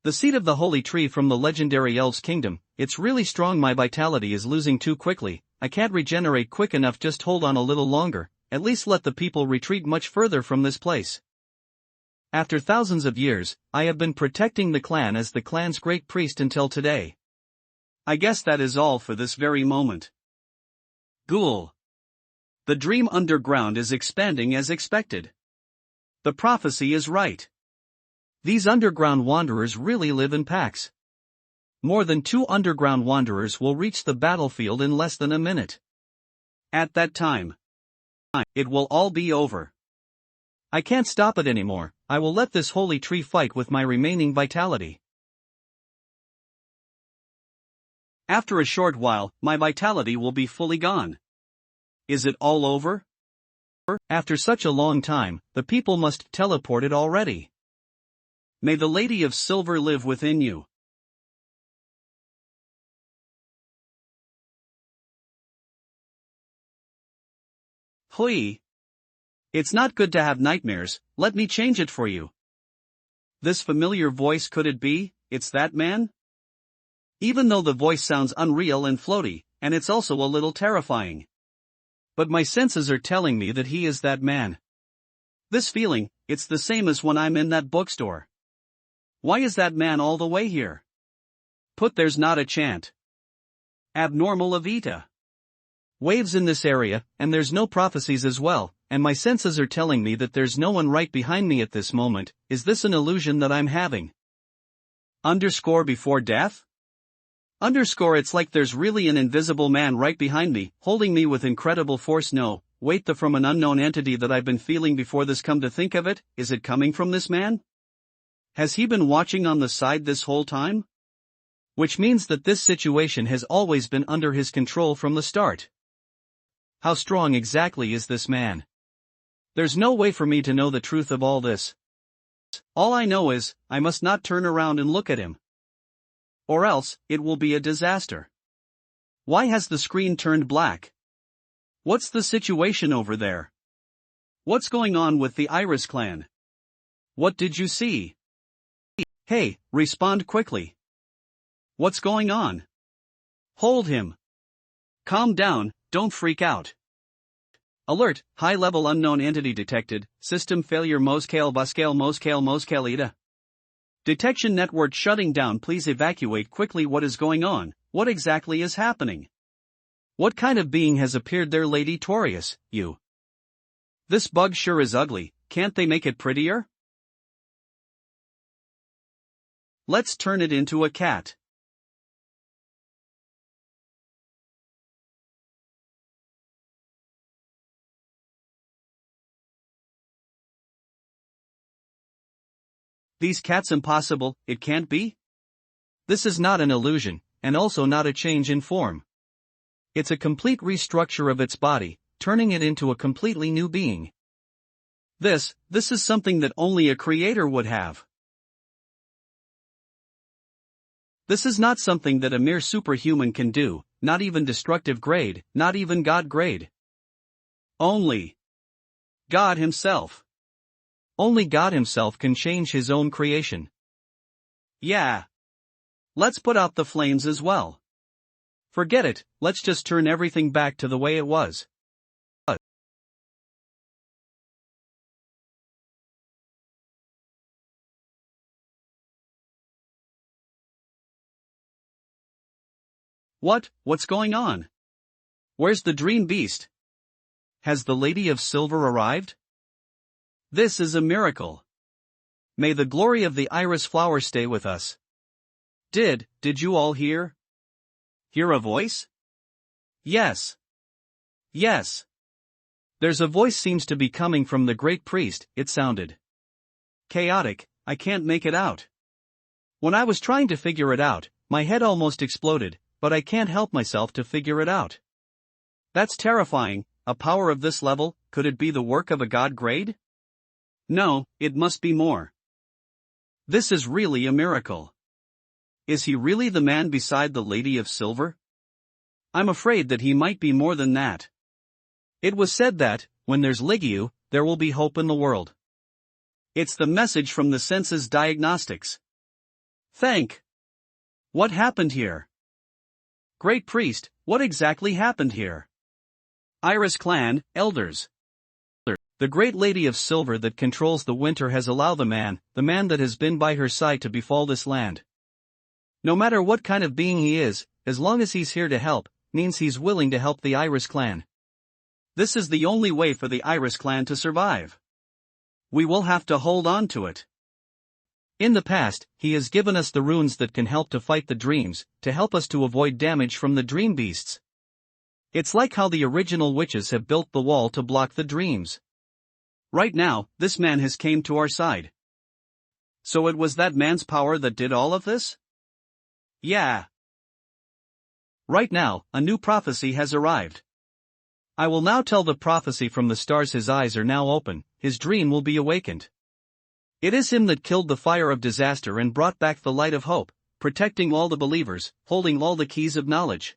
S2: The seed of the holy tree from the legendary elves' kingdom, it's really strong. My vitality is losing too quickly, I can't regenerate quick enough. Just hold on a little longer, at least let the people retreat much further from this place. After thousands of years, I have been protecting the clan as the clan's great priest until today. I guess that is all for this very moment. Ghoul. The dream underground is expanding as expected. The prophecy is right. These underground wanderers really live in packs. More than 2 underground wanderers will reach the battlefield in less than a minute. At that time, it will all be over. I can't stop it anymore. I will let this holy tree fight with my remaining vitality.
S1: After a short while, my vitality will be fully gone. Is it all over?
S2: After such a long time, the people must teleport it already.
S1: May the Lady of Silver live within you. Hui. It's not good to have nightmares, let me change it for you. This familiar voice, could it be, it's that man? Even though the voice sounds unreal and floaty, and it's also a little terrifying. But my senses are telling me that he is that man. This feeling, it's the same as when I'm in that bookstore. Why is that man all the way here? There's not a chant. Abnormal Evita.
S2: Waves in this area, and there's no prophecies as well, and my senses are telling me that there's no one right behind me at this moment. Is this an illusion that I'm having?
S1: Before death? It's like there's really an invisible man right behind me, holding me with incredible force. No, wait, from an unknown entity that I've been feeling before this. Come to think of it, is it coming from this man? Has he been watching on the side this whole time?
S2: Which means that this situation has always been under his control from the start. How strong exactly is this man? There's no way for me to know the truth of all this.
S1: All I know is, I must not turn around and look at him. Or else, it will be a disaster. Why has the screen turned black? What's the situation over there? What's going on with the Iris clan? What did you see? Hey, respond quickly. What's going on? Hold him. Calm down, don't freak out. Alert, high-level unknown entity detected, system failure Moscale Ida. Detection network shutting down, please evacuate quickly. What is going on? What exactly is happening?
S2: What kind of being has appeared there, Lady Torius, you?
S1: This bug sure is ugly, can't they make it prettier? Let's turn it into a cat. These cats impossible, it can't be?
S2: This is not an illusion, and also not a change in form. It's a complete restructure of its body, turning it into a completely new being.
S1: This is something that only a creator would have. This is not something that a mere superhuman can do, not even destructive grade, not even God grade. Only God himself.
S2: Only God himself can change his own creation.
S1: Yeah. Let's put out the flames as well. Forget it, let's just turn everything back to the way it was. What's going on? Where's the dream beast? Has the Lady of Silver arrived? This is a miracle. May the glory of the iris flower stay with us. Did you all hear? Hear a voice? Yes. Yes.
S2: There's a voice seems to be coming from the great priest, it sounded
S1: chaotic, I can't make it out. When I was trying to figure it out, my head almost exploded, but I can't help myself to figure it out. That's terrifying, a power of this level, could it be the work of a god grade? No, it must be more. This is really a miracle. Is he really the man beside the Lady of Silver? I'm afraid that he might be more than that. It was said that, when there's Ligyu, there will be hope in the world. It's the message from the senses diagnostics. What happened here? Great priest, what exactly happened here? Iris clan, elders. The great Lady of Silver that controls the winter has allowed the man that has been by her side to befall this land. No matter what kind of being he is, as long as he's here to help, means he's willing to help the Iris clan. This is the only way for the Iris clan to survive. We will have to hold on to it. In the past, he has given us the runes that can help to fight the dreams, to help us to avoid damage from the dream beasts. It's like how the original witches have built the wall to block the dreams. Right now, this man has came to our side. So it was that man's power that did all of this? Yeah.
S2: Right now, a new prophecy has arrived. I will now tell the prophecy from the stars. His eyes are now open, his dream will be awakened. It is him that killed the fire of disaster and brought back the light of hope, protecting all the believers, holding all the keys of knowledge.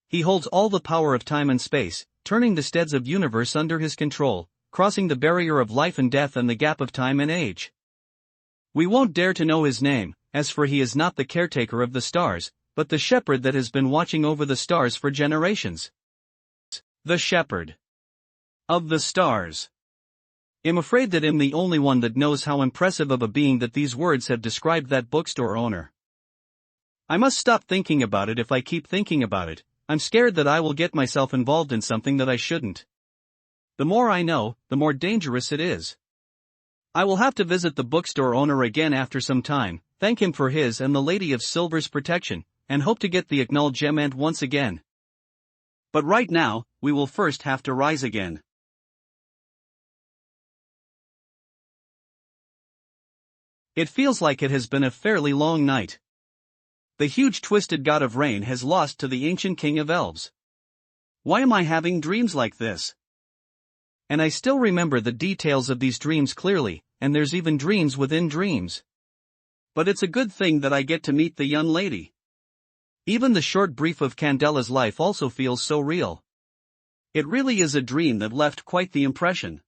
S2: He holds all the power of time and space, turning the steads of universe under his control, crossing the barrier of life and death and the gap of time and age. We won't dare to know his name, as for he is not the caretaker of the stars, but the shepherd that has been watching over the stars for generations. The shepherd of the stars. I'm afraid that I'm the only one that knows how impressive of a being that these words have described that bookstore owner. I must stop thinking about it. If I keep thinking about it, I'm scared that I will get myself involved in something that I shouldn't. The more I know, the more dangerous it is. I will have to visit the bookstore owner again after some time, thank him for his and the Lady of Silver's protection, and hope to get the acknowledgement once again. But right now, we will first have to rise again. It feels like it has been a fairly long night. The huge twisted god of rain has lost to the ancient king of elves. Why am I having dreams like this? And I still remember the details of these dreams clearly, and there's even dreams within dreams. But it's a good thing that I get to meet the young lady. Even the short brief of Candela's life also feels so real. It really is a dream that left quite the impression.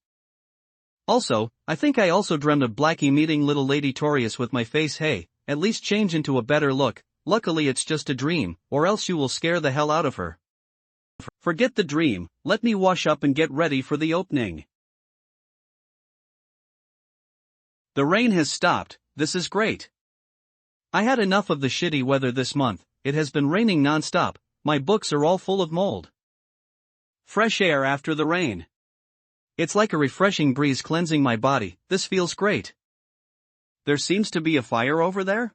S2: Also, I think I also dreamt of Lackey meeting little Lady Torius with my face. Hey, at least change into a better look. Luckily it's just a dream, or else you will scare the hell out of her. Forget the dream, let me wash up and get ready for the opening. The rain has stopped, this is great. I had enough of the shitty weather this month, it has been raining non-stop, my books are all full of mold. Fresh air after the rain. It's like a refreshing breeze cleansing my body, this feels great. There seems to be a fire over there?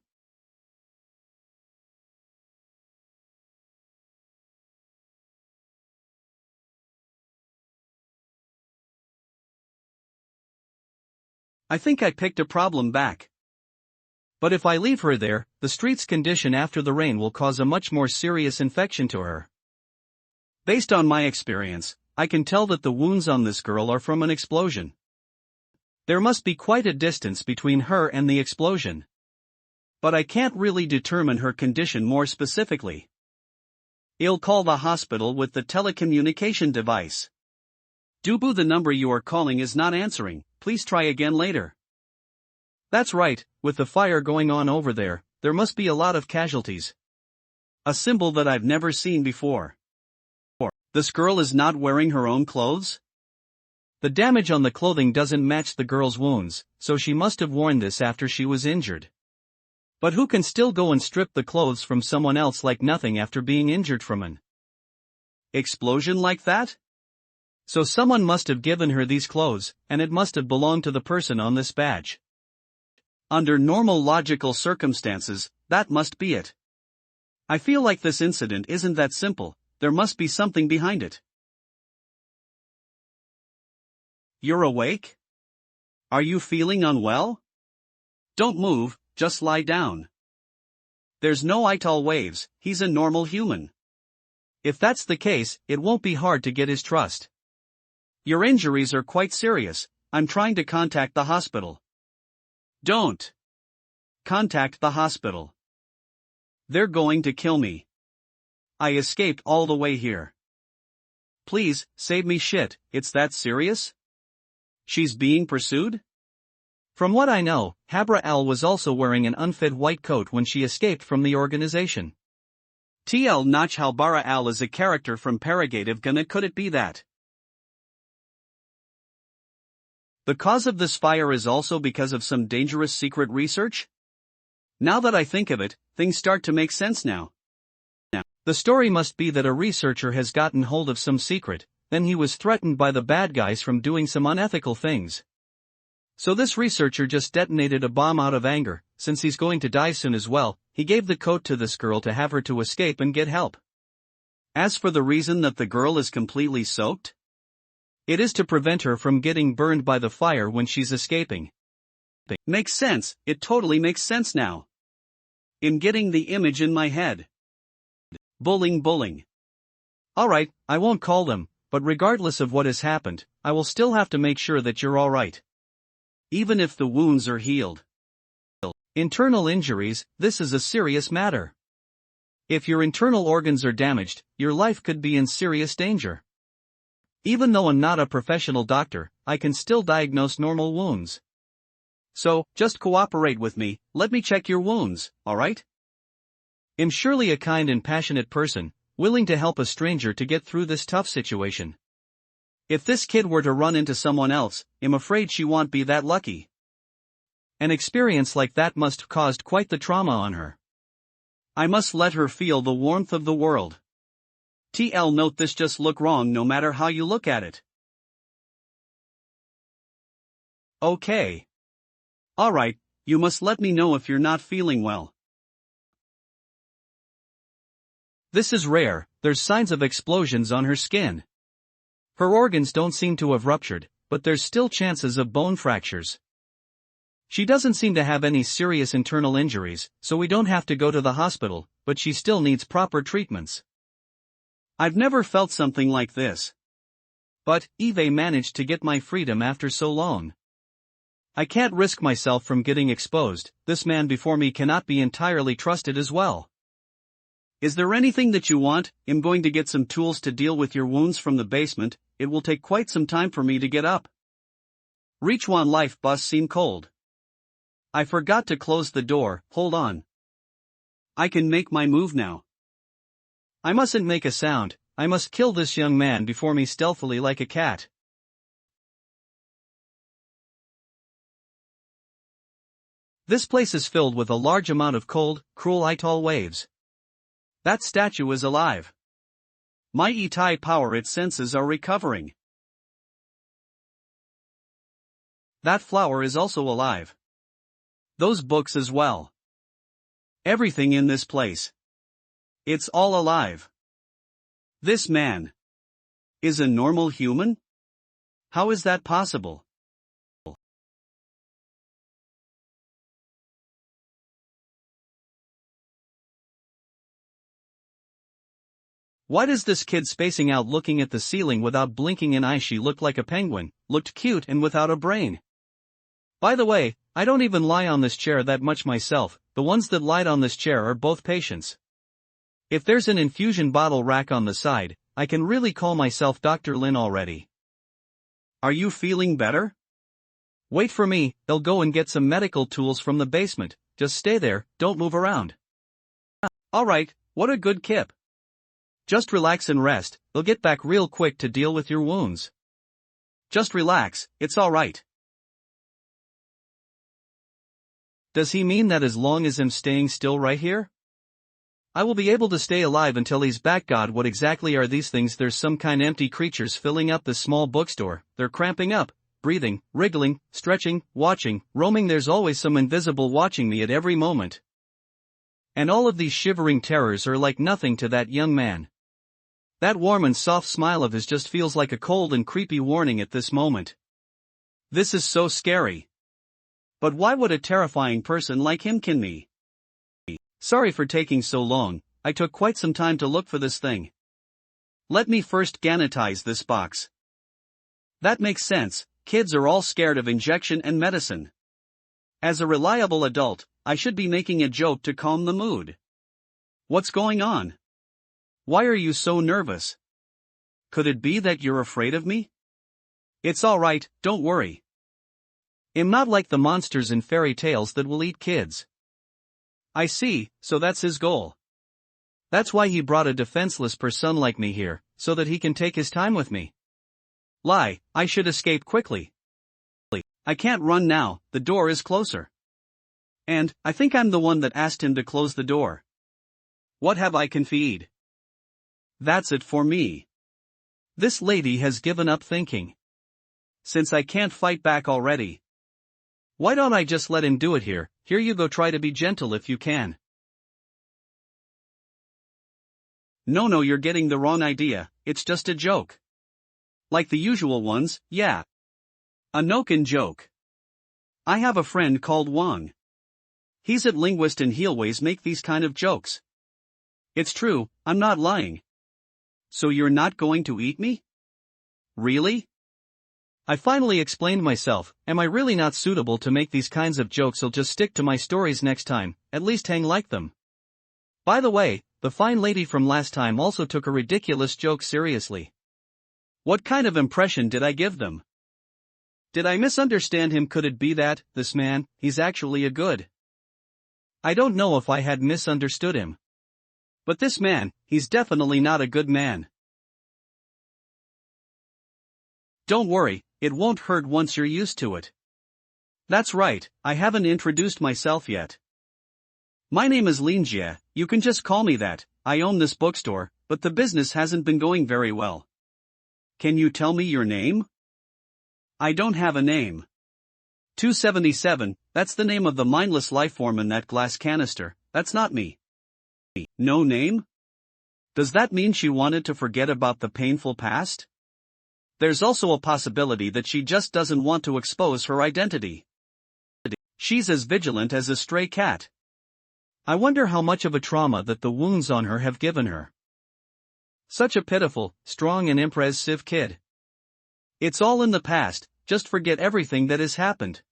S2: I think I picked a problem back. But if I leave her there, the street's condition after the rain will cause a much more serious infection to her. Based on my experience, I can tell that the wounds on this girl are from an explosion. There must be quite a distance between her and the explosion. But I can't really determine her condition more specifically. I'll call the hospital with the telecommunication device. Dubu, the number you are calling is not answering, please try again later. That's right, with the fire going on over there, there must be a lot of casualties. A symbol that I've never seen before. This girl is not wearing her own clothes? The damage on the clothing doesn't match the girl's wounds, so she must have worn this after she was injured. But who can still go and strip the clothes from someone else like nothing after being injured from an explosion like that? So someone must have given her these clothes, and it must have belonged to the person on this badge. Under normal logical circumstances, that must be it. I feel like this incident isn't that simple, there must be something behind it. You're awake? Are you feeling unwell? Don't move, just lie down. There's no Ital waves, he's a normal human. If that's the case, it won't be hard to get his trust. Your injuries are quite serious, I'm trying to contact the hospital. Don't contact the hospital. They're going to kill me. I escaped all the way here. Please, save me. Shit, it's that serious? She's being pursued? From what I know, Habra Al was also wearing an unfit white coat when she escaped from the organization. TL Nach Halbara Al is a character from Paragative Gana. Could it be that? The cause of this fire is also because of some dangerous secret research? Now that I think of it, things start to make sense now. The story must be that a researcher has gotten hold of some secret, then he was threatened by the bad guys from doing some unethical things. So this researcher just detonated a bomb out of anger, since he's going to die soon as well, he gave the coat to this girl to have her to escape and get help. As for the reason that the girl is completely soaked, it is to prevent her from getting burned by the fire when she's escaping. Makes sense, it totally makes sense now. I'm getting the image in my head.
S1: Bullying.
S2: Alright, I won't call them, but regardless of what has happened, I will still have to make sure that you're alright.
S1: Even if the wounds are healed.
S2: Internal injuries, this is a serious matter. If your internal organs are damaged, your life could be in serious danger. Even though I'm not a professional doctor, I can still diagnose normal wounds.
S1: So, just cooperate with me, let me check your wounds, alright?
S2: I'm surely a kind and passionate person, willing to help a stranger to get through this tough situation.
S1: If this kid were to run into someone else, I'm afraid she won't be that lucky.
S2: An experience like that must have caused quite the trauma on her.
S1: I must let her feel the warmth of the world. TL note this just look wrong no matter how you look at it. Okay. Alright, you must let me know if you're not feeling well.
S2: This is rare, there's signs of explosions on her skin. Her organs don't seem to have ruptured, but there's still chances of bone fractures. She doesn't seem to have any serious internal injuries, so we don't have to go to the hospital, but she still needs proper treatments.
S1: I've never felt something like this.
S2: But, Eve managed to get my freedom after so long. I can't risk myself from getting exposed, this man before me cannot be entirely trusted as well.
S1: Is there anything that you want? I'm going to get some tools to deal with your wounds from the basement, it will take quite some time for me to get up. Reach one life bus seem cold. I forgot to close the door, hold on. I can make my move now.
S2: I mustn't make a sound, I must kill this young man before me stealthily like a cat. This place is filled with a large amount of cold, cruel Ital waves.
S1: That statue is alive. My Itai power its senses are recovering. That flower is also alive. Those books as well. Everything in this place. It's all alive. This man is a normal human? How is that possible?
S2: Why does this kid spacing out looking at the ceiling without blinking an eye? She looked like a penguin, looked cute and without a brain. By the way, I don't even lie on this chair that much myself, the ones that lied on this chair are both patients. If there's an infusion bottle rack on the side, I can really call myself Dr. Lin already.
S1: Are you feeling better?
S2: Wait for me, they'll go and get some medical tools from the basement, just stay there, don't move around.
S1: Alright, what a good kip.
S2: Just relax and rest, they'll get back real quick to deal with your wounds.
S1: Just relax, it's alright.
S2: Does he mean that as long as I'm staying still right here, I will be able to stay alive until he's back? God, what exactly are these things? There's some kind empty creatures filling up this small bookstore, they're cramping up, breathing, wriggling, stretching, watching, roaming. There's always some invisible watching me at every moment. And all of these shivering terrors are like nothing to that young man. That warm and soft smile of his just feels like a cold and creepy warning at this moment.
S1: This is so scary. But why would a terrifying person like him kill me? Sorry for taking so long, I took quite some time to look for this thing. Let me first ganetize this box. That makes sense, kids are all scared of injection and medicine. As a reliable adult, I should be making a joke to calm the mood. What's going on? Why are you so nervous? Could it be that you're afraid of me? It's alright, don't worry.
S2: I'm not like the monsters in fairy tales that will eat kids.
S1: I see, so that's his goal.
S2: That's why he brought a defenseless person like me here, so that he can take his time with me.
S1: Lie, I should escape quickly. I can't run now, the door is closer. And, I think I'm the one that asked him to close the door. What have I confessed? That's it for me.
S2: This lady has given up thinking.
S1: Since I can't fight back already.
S2: Why don't I just let him do it here? Here you go, try to be gentle if you can.
S1: No, you're getting the wrong idea, it's just a joke. Like the usual ones, yeah. A Noken joke. I have a friend called Wang. He's a linguist and he always make these kind of jokes. It's true, I'm not lying. So you're not going to eat me? Really?
S2: I finally explained myself. Am I really not suitable to make these kinds of jokes? I'll just stick to my stories next time, at least hang like them. By the way, the fine lady from last time also took a ridiculous joke seriously.
S1: What kind of impression did I give them? Did I misunderstand him? Could it be that, this man, he's actually a good?
S2: I don't know if I had misunderstood him.
S1: But this man, he's definitely not a good man. Don't worry, it won't hurt once you're used to it. That's right, I haven't introduced myself yet. My name is Linjie, you can just call me that. I own this bookstore, but the business hasn't been going very well. Can you tell me your name? I don't have a name. 277, that's the name of the mindless lifeform in that glass canister. That's not me. No name? Does that mean she wanted to forget about the painful past? There's also a possibility that she just doesn't want to expose her identity. She's as vigilant as a stray cat.
S2: I wonder how much of a trauma that the wounds on her have given her. Such a pitiful, strong and impressive kid.
S1: It's all in the past, just forget everything that has happened.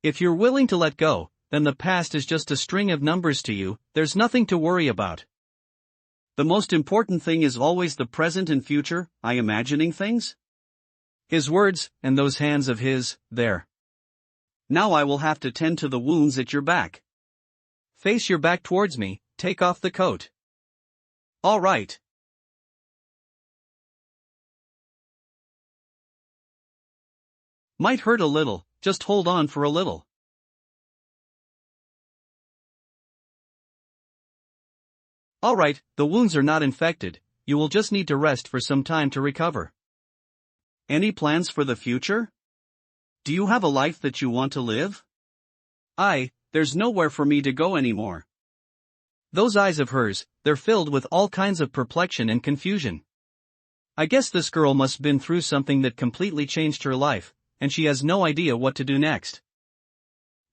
S2: If you're willing to let go, then the past is just a string of numbers to you, there's nothing to worry about.
S1: The most important thing is always the present and future. Imagining things?
S2: His words, and those hands of his, there.
S1: Now I will have to tend to the wounds at your back.
S2: Face your back towards me, take off the coat.
S1: All right. Might hurt a little, just hold on for a little.
S2: Alright, the wounds are not infected, you will just need to rest for some time to recover.
S1: Any plans for the future? Do you have a life that you want to live? There's nowhere for me to go anymore.
S2: Those eyes of hers, they're filled with all kinds of perplexion and confusion. I guess this girl must have been through something that completely changed her life, and she has no idea what to do next.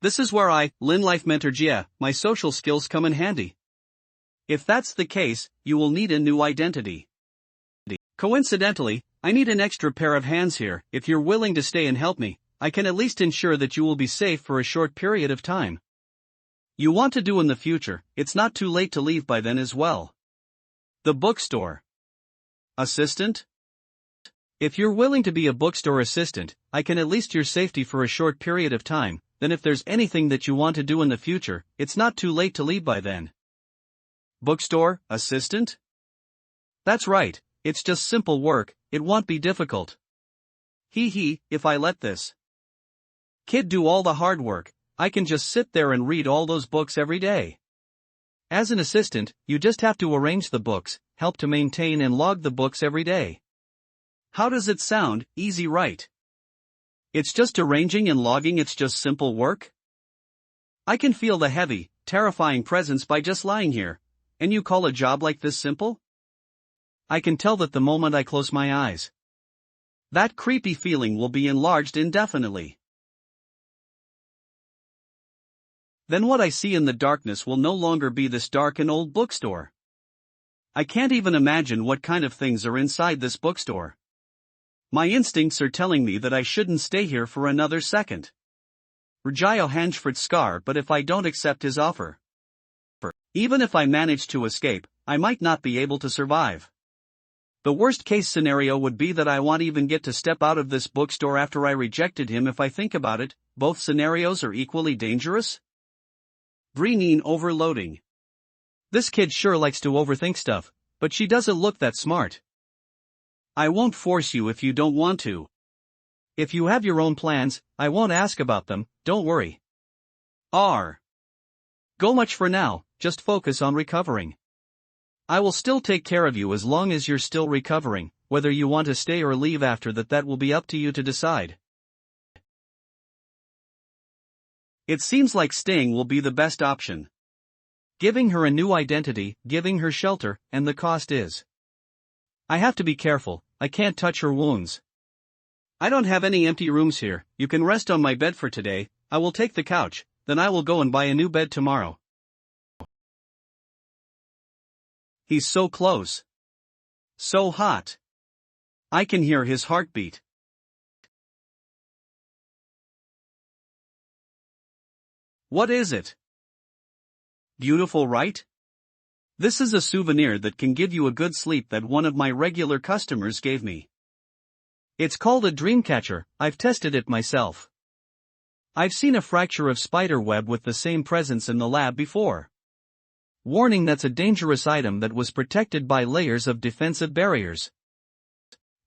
S1: This is where Lin Life Mentor Jia, my social skills come in handy. If that's the case, you will need a new identity. Coincidentally, I need an extra pair of hands here. If you're willing to stay and help me, I can at least ensure that you will be safe for a short period of time. You want to do in the future, it's not too late to leave by then as well. The bookstore. Assistant?
S2: If you're willing to be a bookstore assistant, I can at least your safety for a short period of time, then if there's anything that you want to do in the future, it's not too late to leave by then.
S1: Bookstore, assistant? That's right, it's just simple work, it won't be difficult. If I let this kid do all the hard work, I can just sit there and read all those books every day.
S2: As an assistant, you just have to arrange the books, help to maintain and log the books every day.
S1: How does it sound? Easy, right? It's just arranging and logging, it's just simple work? I can feel the heavy, terrifying presence by just lying here. And you call a job like this simple?
S2: I can tell that the moment I close my eyes.
S1: That creepy feeling will be enlarged indefinitely. Then what I see in the darkness will no longer be this dark and old bookstore. I can't even imagine what kind of things are inside this bookstore. My instincts are telling me that I shouldn't stay here for another second. Rajio Hanjford Scar, but if I don't accept his offer, even if I manage to escape, I might not be able to survive. The worst case scenario would be that I won't even get to step out of this bookstore after I rejected him. If I think about it, both scenarios are equally dangerous. Breenine overloading.
S2: This kid sure likes to overthink stuff, but she doesn't look that smart.
S1: I won't force you if you don't want to.
S2: If you have your own plans, I won't ask about them, don't worry. Go much for now, just focus on recovering. I will still take care of you as long as you're still recovering, whether you want to stay or leave after that will be up to you to decide.
S1: It seems like staying will be the best option.
S2: Giving her a new identity, giving her shelter, and the cost is. I have to be careful, I can't touch her wounds.
S1: I don't have any empty rooms here, you can rest on my bed for today, I will take the couch, then I will go and buy a new bed tomorrow. He's so close. So hot. I can hear his heartbeat. What is it? Beautiful, right? This is a souvenir that can give you a good sleep that one of my regular customers gave me.
S2: It's called a dream catcher. I've tested it myself. I've seen a fracture of spider web with the same presence in the lab before. Warning, that's a dangerous item that was protected by layers of defensive barriers.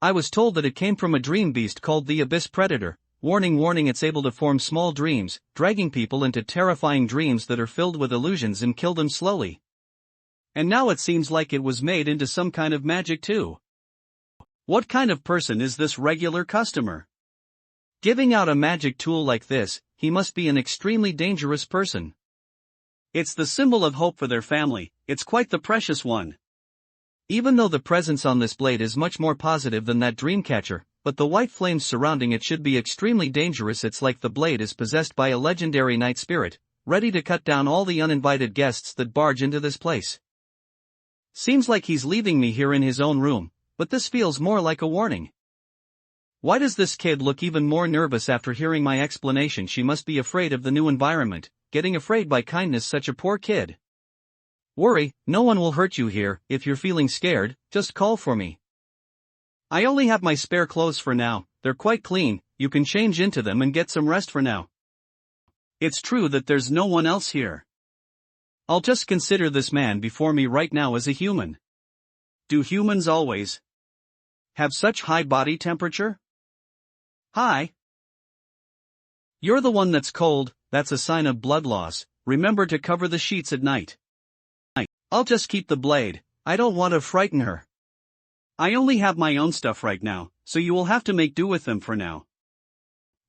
S2: I was told that it came from a dream beast called the Abyss Predator. Warning, it's able to form small dreams, dragging people into terrifying dreams that are filled with illusions and kill them slowly. And now it seems like it was made into some kind of magic too. What kind of person is this regular customer? Giving out a magic tool like this, he must be an extremely dangerous person.
S1: It's the symbol of hope for their family, it's quite the precious one.
S2: Even though the presence on this blade is much more positive than that dream catcher, but the white flames surrounding it should be extremely dangerous. It's like the blade is possessed by a legendary night spirit, ready to cut down all the uninvited guests that barge into this place. Seems like he's leaving me here in his own room, but this feels more like a warning. Why does this kid look even more nervous after hearing my explanation? She must be afraid of the new environment. Getting afraid by kindness, such a poor kid. Worry, no one will hurt you here. If you're feeling scared, just call for me.
S1: I only have my spare clothes for now, they're quite clean, you can change into them and get some rest for now. It's true that there's no one else here. I'll just consider this man before me right now as a human. Do humans always have such high body temperature? Hi. You're the one that's cold, that's a sign of blood loss. Remember to cover the sheets at night. I'll just keep the blade, I don't want to frighten her. I only have my own stuff right now, so you will have to make do with them for now.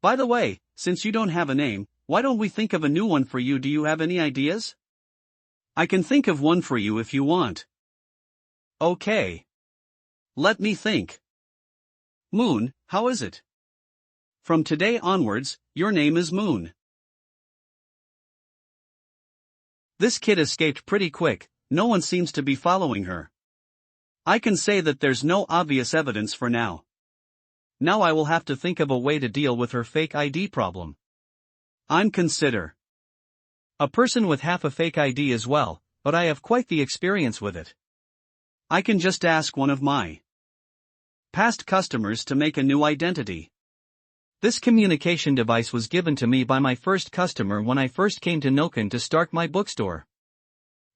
S1: By the way, since you don't have a name, why don't we think of a new one for you? Do you have any ideas? I can think of one for you if you want. Okay. Let me think. Moon, how is it? From today onwards, your name is Moon. This kid escaped pretty quick, no one seems to be following her. I can say that there's no obvious evidence for now. Now I will have to think of a way to deal with her fake ID problem. I'm consider a person with half a fake ID as well, but I have quite the experience with it. I can just ask one of my past customers to make a new identity. This communication device was given to me by my first customer when I first came to Noken to start my bookstore.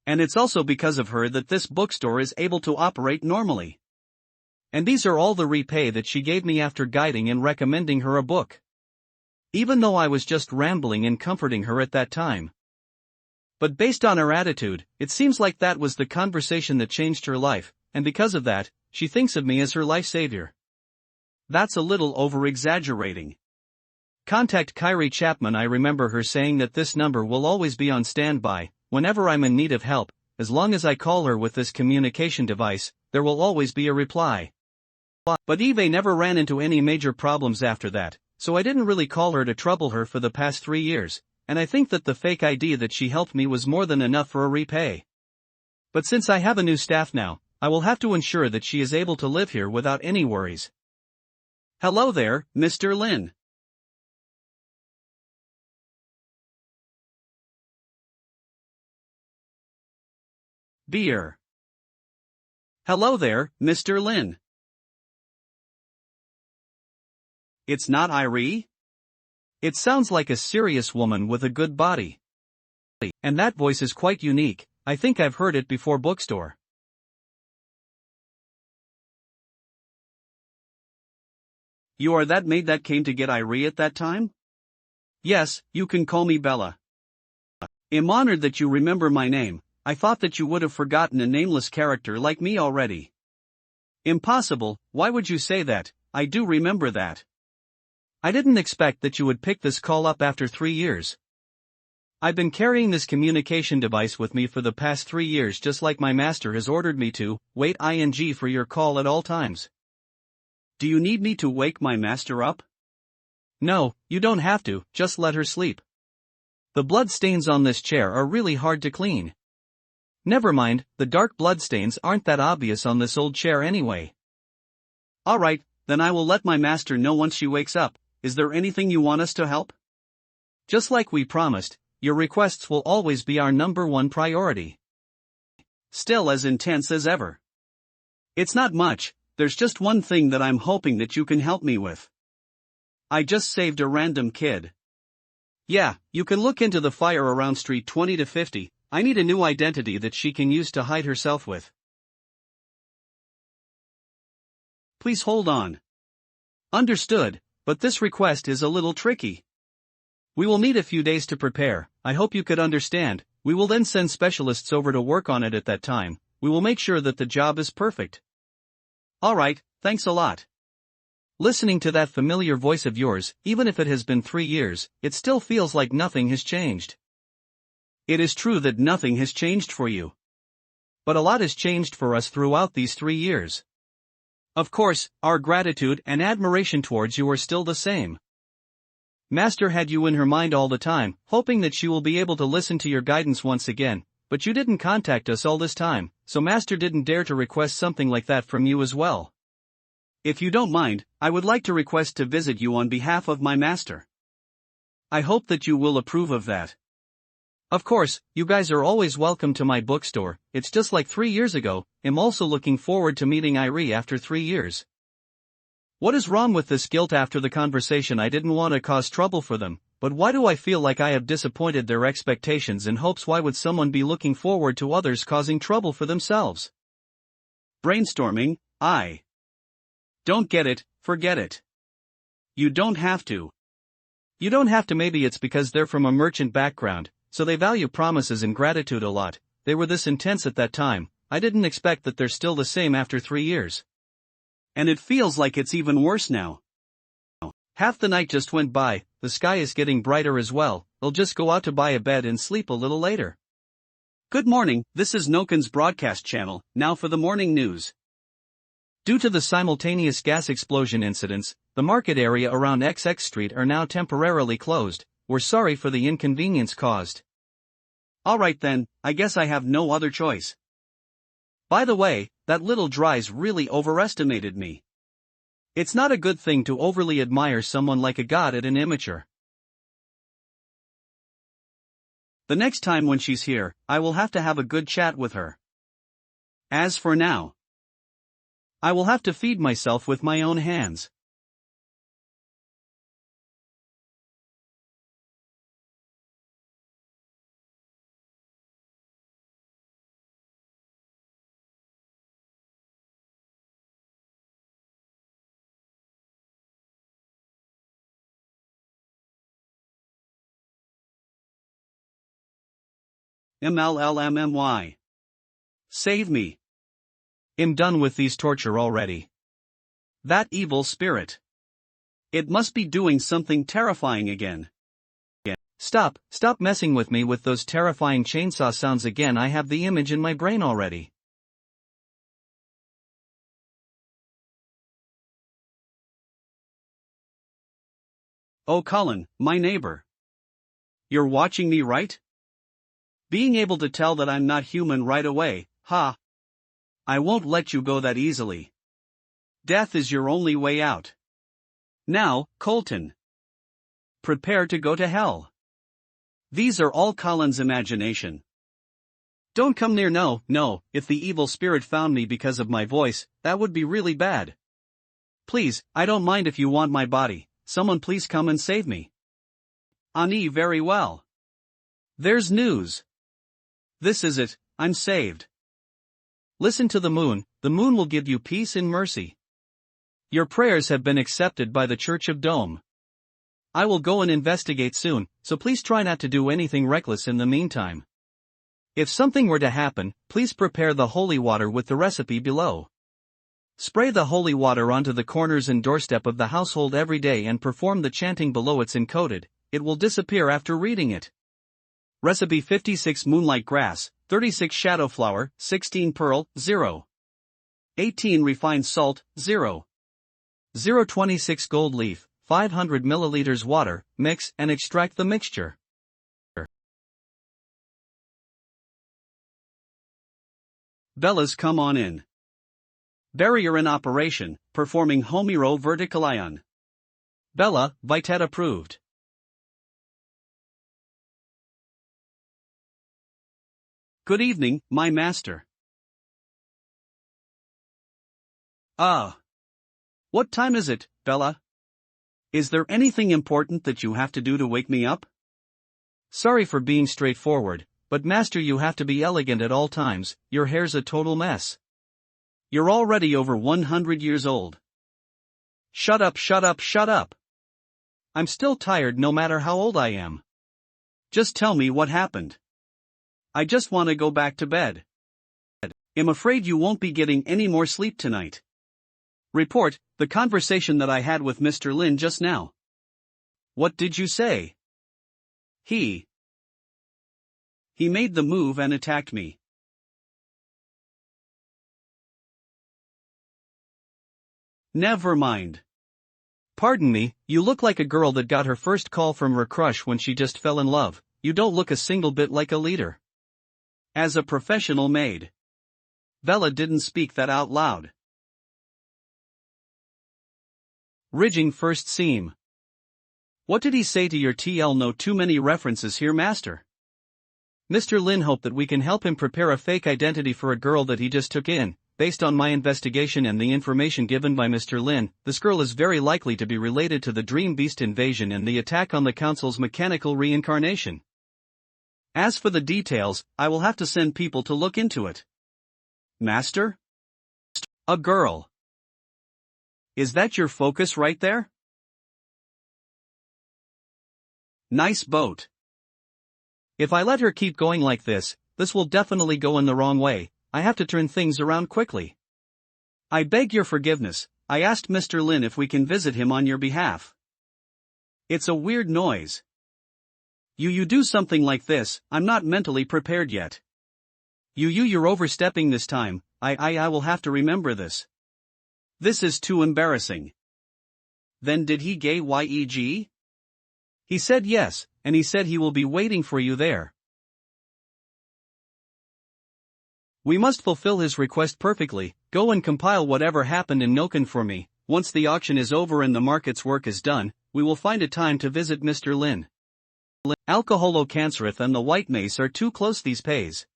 S1: And it's also because of her that this bookstore is able to operate normally. And these are all the repay that she gave me after guiding and recommending her a book. Even though I was just rambling and comforting her at that time. But based on her attitude, it seems like that was the conversation that changed her life, and because of that, she thinks of me as her life savior. That's a little over-exaggerating. Contact Kyrie Chapman. I remember her saying that this number will always be on standby. Whenever I'm in need of help, as long as I call her with this communication device, there will always be a reply. But Eve never ran into any major problems after that, so I didn't really call her to trouble her for the past 3 years, and I think that the fake ID that she helped me was more than enough for a repay. But since I have a new staff now, I will have to ensure that she is able to live here without any worries. Hello there, Mr. Lin. Beer. Hello there, Mr. Lin. It's not Irie? It sounds like a serious woman with a good body. And that voice is quite unique, I think I've heard it before. Bookstore. You are that maid that came to get Irie at that time? Yes, you can call me Bella. I'm honored that you remember my name. I thought that you would have forgotten a nameless character like me already. Impossible, why would you say that? I do remember that. I didn't expect that you would pick this call up after 3 years. I've been carrying this communication device with me for the past 3 years, just like my master has ordered me to. Wait ing for your call at all times. Do you need me to wake my master up? No, you don't have to, just let her sleep. The blood stains on this chair are really hard to clean.
S2: Never mind, the dark bloodstains aren't that obvious on this old chair anyway.
S1: Alright, then I will let my master know once she wakes up. Is there anything you want us to help?
S2: Just like we promised, your requests will always be our #1 priority.
S1: Still as intense as ever. It's not much, there's just one thing that I'm hoping that you can help me with. I just saved a random kid. Yeah, you can look into the fire around Street 20 to 50, I need a new identity that she can use to hide herself with. Please hold on.
S2: Understood, but this request is a little tricky. We will need a few days to prepare, I hope you could understand. We will then send specialists over to work on it at that time. We will make sure that the job is perfect.
S1: Alright, thanks a lot.
S2: Listening to that familiar voice of yours, even if it has been 3 years, it still feels like nothing has changed.
S1: It is true that nothing has changed for you.
S2: But a lot has changed for us throughout these 3 years.
S1: Of course, our gratitude and admiration towards you are still the same.
S2: Master had you in her mind all the time, hoping that she will be able to listen to your guidance once again, but you didn't contact us all this time, so Master didn't dare to request something like that from you as well.
S1: If you don't mind, I would like to request to visit you on behalf of my master. I hope that you will approve of that.
S2: Of course, you guys are always welcome to my bookstore. It's just like 3 years ago. I'm also looking forward to meeting Irie after 3 years. What is wrong with this guilt after the conversation? I didn't want to cause trouble for them, but why do I feel like I have disappointed their expectations and hopes? Why would someone be looking forward to others causing trouble for themselves?
S1: Brainstorming, I don't get it, forget it. You don't have to.
S2: You don't have to. Maybe it's because they're from a merchant background, so they value promises and gratitude a lot. They were this intense at that time. I didn't expect that they're still the same after 3 years.
S1: And it feels like it's even worse now.
S2: Half the night just went by, the sky is getting brighter as well. I'll just go out to buy a bed and sleep a little later.
S1: Good morning, this is Noken's broadcast channel, now for the morning news.
S2: Due to the simultaneous gas explosion incidents, the market area around XX Street are now temporarily closed. We're sorry for the inconvenience caused.
S1: Alright then, I guess I have no other choice. By the way, that little Dries really overestimated me. It's not a good thing to overly admire someone like a god at an immature. The next time when she's here, I will have to have a good chat with her. As for now, I will have to feed myself with my own hands. MLLMMY. Save me.
S2: I'm done with these torture already.
S1: That evil spirit. It must be doing something terrifying again.
S2: Stop messing with me with those terrifying chainsaw sounds again. I have the image in my brain already.
S1: Oh Colin, my neighbor. You're watching me, right? Being able to tell that I'm not human right away, ha. I won't let you go that easily. Death is your only way out. Now, Colton. Prepare to go to hell. These are all Colin's imagination. Don't come near. No, if the evil spirit found me because of my voice, that would be really bad. Please, I don't mind if you want my body, someone please come and save me. Ani, very well. There's news. This is it, I'm saved.
S2: Listen to the moon will give you peace and mercy. Your prayers have been accepted by the Church of Dome. I will go and investigate soon, so please try not to do anything reckless in the meantime. If something were to happen, please prepare the holy water with the recipe below. Spray the holy water onto the corners and doorstep of the household every day and perform the chanting below. It's encoded, it will disappear after reading it. Recipe 56 Moonlight Grass, 36 Shadow Flower, 16 Pearl, 0. 18 Refined Salt, 0. 026 Gold Leaf, 500 milliliters water, mix and extract the mixture.
S1: Bella's come on in. Barrier in operation, performing Homiro verticalion.
S2: Bella, Vitet approved.
S1: Good evening, my master. Ah. What time is it, Bella? Is there anything important that you have to do to wake me up?
S2: Sorry for being straightforward, but master, you have to be elegant at all times. Your hair's a total mess.
S1: You're already over 100 years old.
S2: Shut up, shut up, shut up. I'm still tired no matter how old I am.
S1: Just tell me what happened. I just want to go back to bed. I'm afraid you won't be getting any more sleep tonight. Report the conversation that I had with Mr. Lin just now. What did you say? He made the move and attacked me. Never mind.
S2: Pardon me, you look like a girl that got her first call from her crush when she just fell in love. You don't look a single bit like a leader.
S1: As a professional maid. Bella didn't speak that out loud.
S2: Ridging first seam.
S1: What did he say to your TL? No too many references here, master.
S2: Mr. Lin hoped that we can help him prepare a fake identity for a girl that he just took in. Based on my investigation and the information given by Mr. Lin, this girl is very likely to be related to the Dream Beast invasion and the attack on the Council's mechanical reincarnation.
S1: As for the details, I will have to send people to look into it. Master? A girl. Is that your focus right there? Nice boat.
S2: If I let her keep going like this will definitely go in the wrong way. I have to turn things around quickly.
S1: I beg your forgiveness, I asked Mr. Lin if we can visit him on your behalf. It's a weird noise. You do something like this, I'm not mentally prepared yet. You're overstepping this time, I will have to remember this. This is too embarrassing. Then did he gay YEG?
S2: He said yes, and he said he will be waiting for you there. We must fulfill his request perfectly. Go and compile whatever happened in Noken for me. Once the auction is over and the market's work is done, we will find a time to visit Mr. Lin.
S1: Alcoholo Cancerith and the White Mace are too close these pays.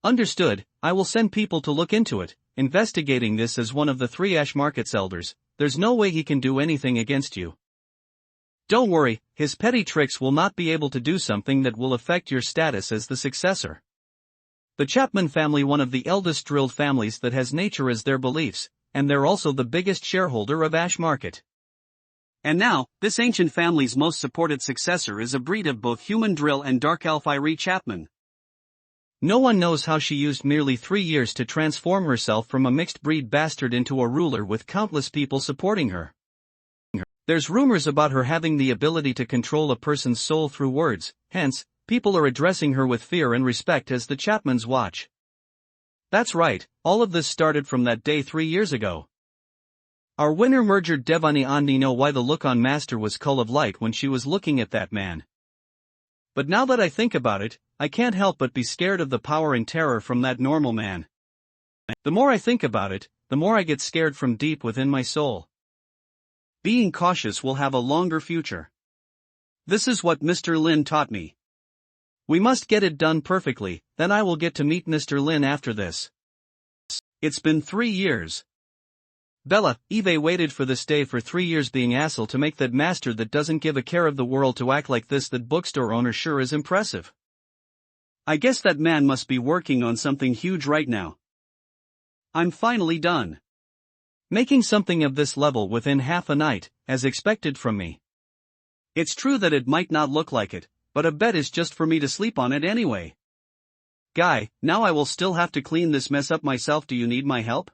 S2: Understood, I will send people to look into it, investigating this as one of the 3 Ash Market's elders. There's no way he can do anything against you. Don't worry, his petty tricks will not be able to do something that will affect your status as the successor. The Chapman family, one of the eldest drilled families that has nature as their beliefs, and they're also the biggest shareholder of Ash Market.
S1: And now, this ancient family's most supported successor is a breed of both human drill and dark Alfiri Chapman.
S2: No one knows how she used merely 3 years to transform herself from a mixed breed bastard into a ruler with countless people supporting her. There's rumors about her having the ability to control a person's soul through words, hence, people are addressing her with fear and respect as the Chapmans watch. That's right, all of this started from that day 3 years ago. Our winner merger Devani Andi know why the look on Master was full of light when she was looking at that man. But now that I think about it, I can't help but be scared of the power and terror from that normal man. The more I think about it, the more I get scared from deep within my soul.
S1: Being cautious will have a longer future. This is what Mr. Lin taught me.
S2: We must get it done perfectly, then I will get to meet Mr. Lin after this.
S1: It's been 3 years.
S2: Bella, Eve waited for this day for 3 years, being asshole to make that master that doesn't give a care of the world to act like this. That bookstore owner sure is impressive.
S1: I guess that man must be working on something huge right now. I'm finally done.
S2: Making something of this level within half a night, as expected from me.
S1: It's true that it might not look like it, but a bed is just for me to sleep on it anyway. Guy, now I will still have to clean this mess up myself. Do you need my help?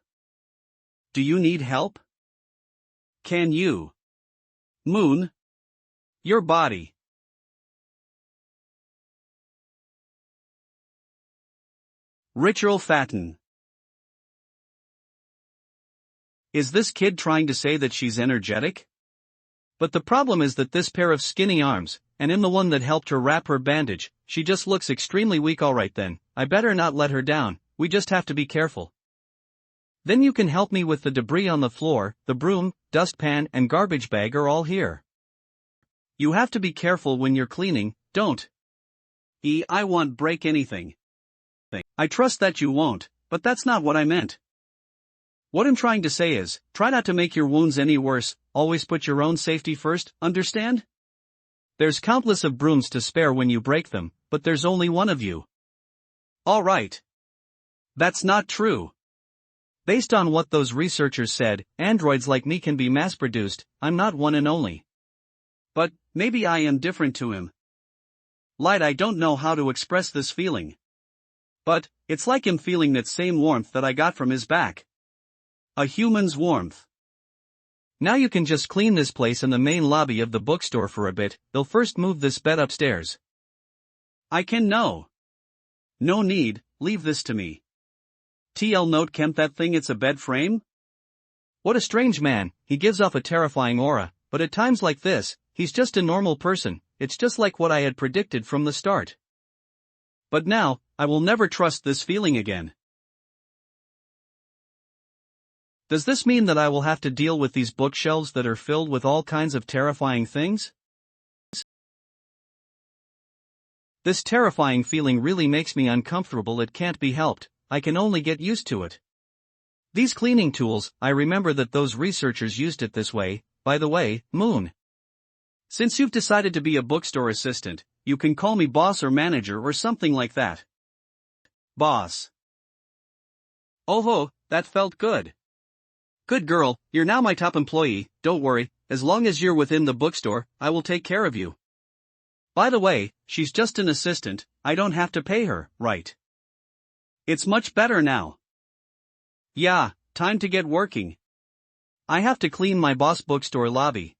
S1: Do you need help? Can you moon your body? Ritual fatten. Is this kid trying to say that she's energetic?
S2: But the problem is that this pair of skinny arms, and in the one that helped her wrap her bandage, she just looks extremely weak. Alright then, I better not let her down. we just have to be careful. Then you can help me with the debris on the floor, the broom, dustpan and garbage bag are all here. You have to be careful when you're cleaning, don't. I won't break anything. I trust that you won't, but that's not what I meant. What I'm trying to say is, try not to make your wounds any worse, always put your own safety first, understand? There's countless of brooms to spare when you break them, but there's only one of you. Alright. That's not true. Based on what those researchers said, androids like me can be mass-produced, I'm not one and only. But, maybe I am different to him. Light, I don't know how to express this feeling. But, it's like him feeling that same warmth that I got from his back. A human's warmth. Now you can just clean this place in the main lobby of the bookstore for a bit, they'll first move this bed upstairs. I can no. No need, leave this to me. TL note Kemp that thing it's a bed frame? What a strange man, he gives off a terrifying aura, but at times like this, he's just a normal person, it's just like what I had predicted from the start. But now, I will never trust this feeling again. Does this mean that I will have to deal with these bookshelves that are filled with all kinds of terrifying things? This terrifying feeling really makes me uncomfortable, it can't be helped, I can only get used to it. These cleaning tools, I remember that those researchers used it this way, by the way, Moon. Since you've decided to be a bookstore assistant, you can call me boss or manager or something like that. Boss. Oh, that felt good. Good girl, you're now my top employee, don't worry, as long as you're within the bookstore, I will take care of you. By the way, she's just an assistant, I don't have to pay her, right? It's much better now. Yeah, time to get working. I have to clean my boss bookstore lobby.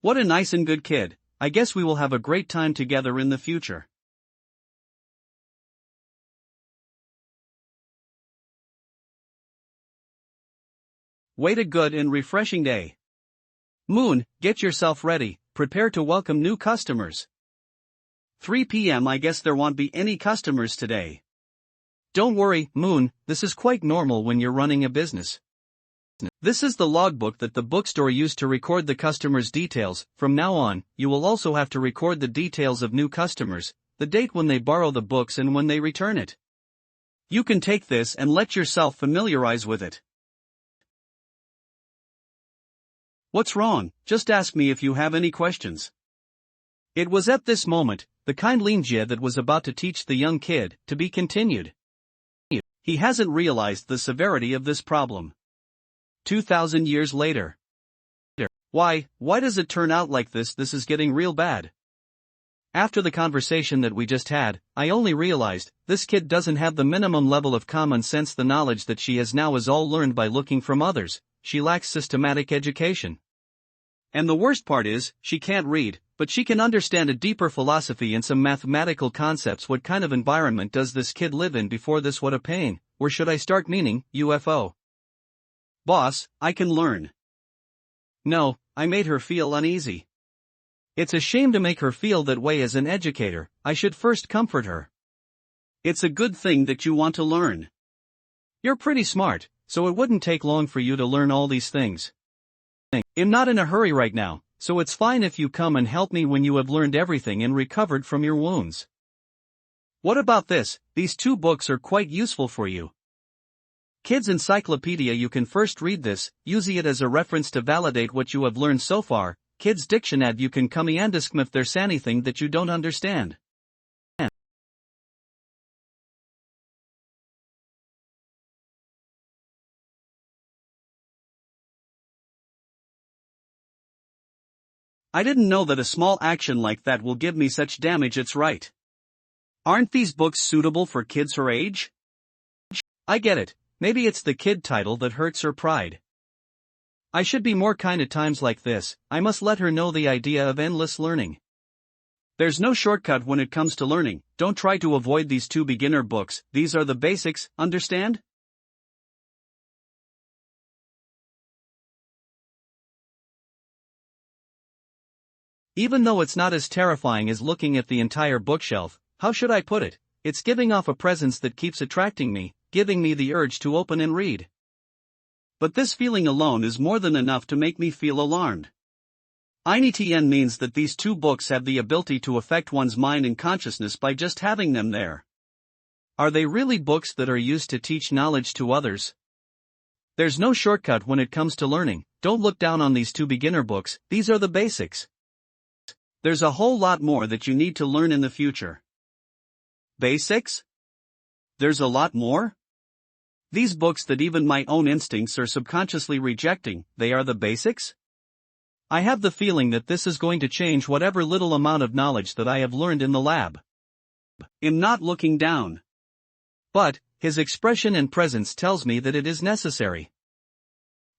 S2: What a nice and good kid, I guess we will have a great time together in the future. Wait a good and refreshing day. Moon, get yourself ready, prepare to welcome new customers. 3 p.m. I guess there won't be any customers today. Don't worry, Moon, this is quite normal when you're running a business. This is the logbook that the bookstore used to record the customers' details. From now on, you will also have to record the details of new customers, the date when they borrow the books and when they return it. You can take this and let yourself familiarize with it. What's wrong? Just ask me if you have any questions. It was at this moment, the kind Linjie that was about to teach the young kid, to be continued. He hasn't realized the severity of this problem. 2,000 years later. Why does it turn out like this? This is getting real bad. After the conversation that we just had, I only realized, this kid doesn't have the minimum level of common sense. The knowledge that she has now is all learned by looking from others, she lacks systematic education. And the worst part is, she can't read, but she can understand a deeper philosophy and some mathematical concepts. What kind of environment does this kid live in before this? What a pain, or should I start meaning, UFO? Boss, I can learn. No, I made her feel uneasy. It's a shame to make her feel that way. As an educator, I should first comfort her. It's a good thing that you want to learn. You're pretty smart, so it wouldn't take long for you to learn all these things. I'm not in a hurry right now, so it's fine if you come and help me when you have learned everything and recovered from your wounds. What about this? These 2 books are quite useful for you. Kids Encyclopedia. You can first read this, using it as a reference to validate what you have learned so far. Kids Dictionary. You can come and ask me if there's anything that you don't understand. I didn't know that a small action like that will give me such damage. It's right. Aren't these books suitable for kids her age? I get it, maybe it's the kid title that hurts her pride. I should be more kind at times like this. I must let her know the idea of endless learning. There's no shortcut when it comes to learning. Don't try to avoid these 2 beginner books, these are the basics, understand? Even though it's not as terrifying as looking at the entire bookshelf, how should I put it? It's giving off a presence that keeps attracting me, giving me the urge to open and read.
S1: But this feeling alone is more than enough to make me feel alarmed. INTN means that these two books have the ability to affect one's mind and consciousness by just having them there.
S2: Are they really books that are used to teach knowledge to others? There's no shortcut when it comes to learning. Don't look down on these two beginner books, these are the basics.
S1: There's a whole lot more that you need to learn in the future. Basics? There's a lot more? These books that even my own instincts are subconsciously rejecting, they are the basics?
S2: I have the feeling that this is going to change whatever little amount of knowledge that I have learned in the lab.
S1: I'm not looking down.
S2: But, his expression and presence tells me that it is necessary.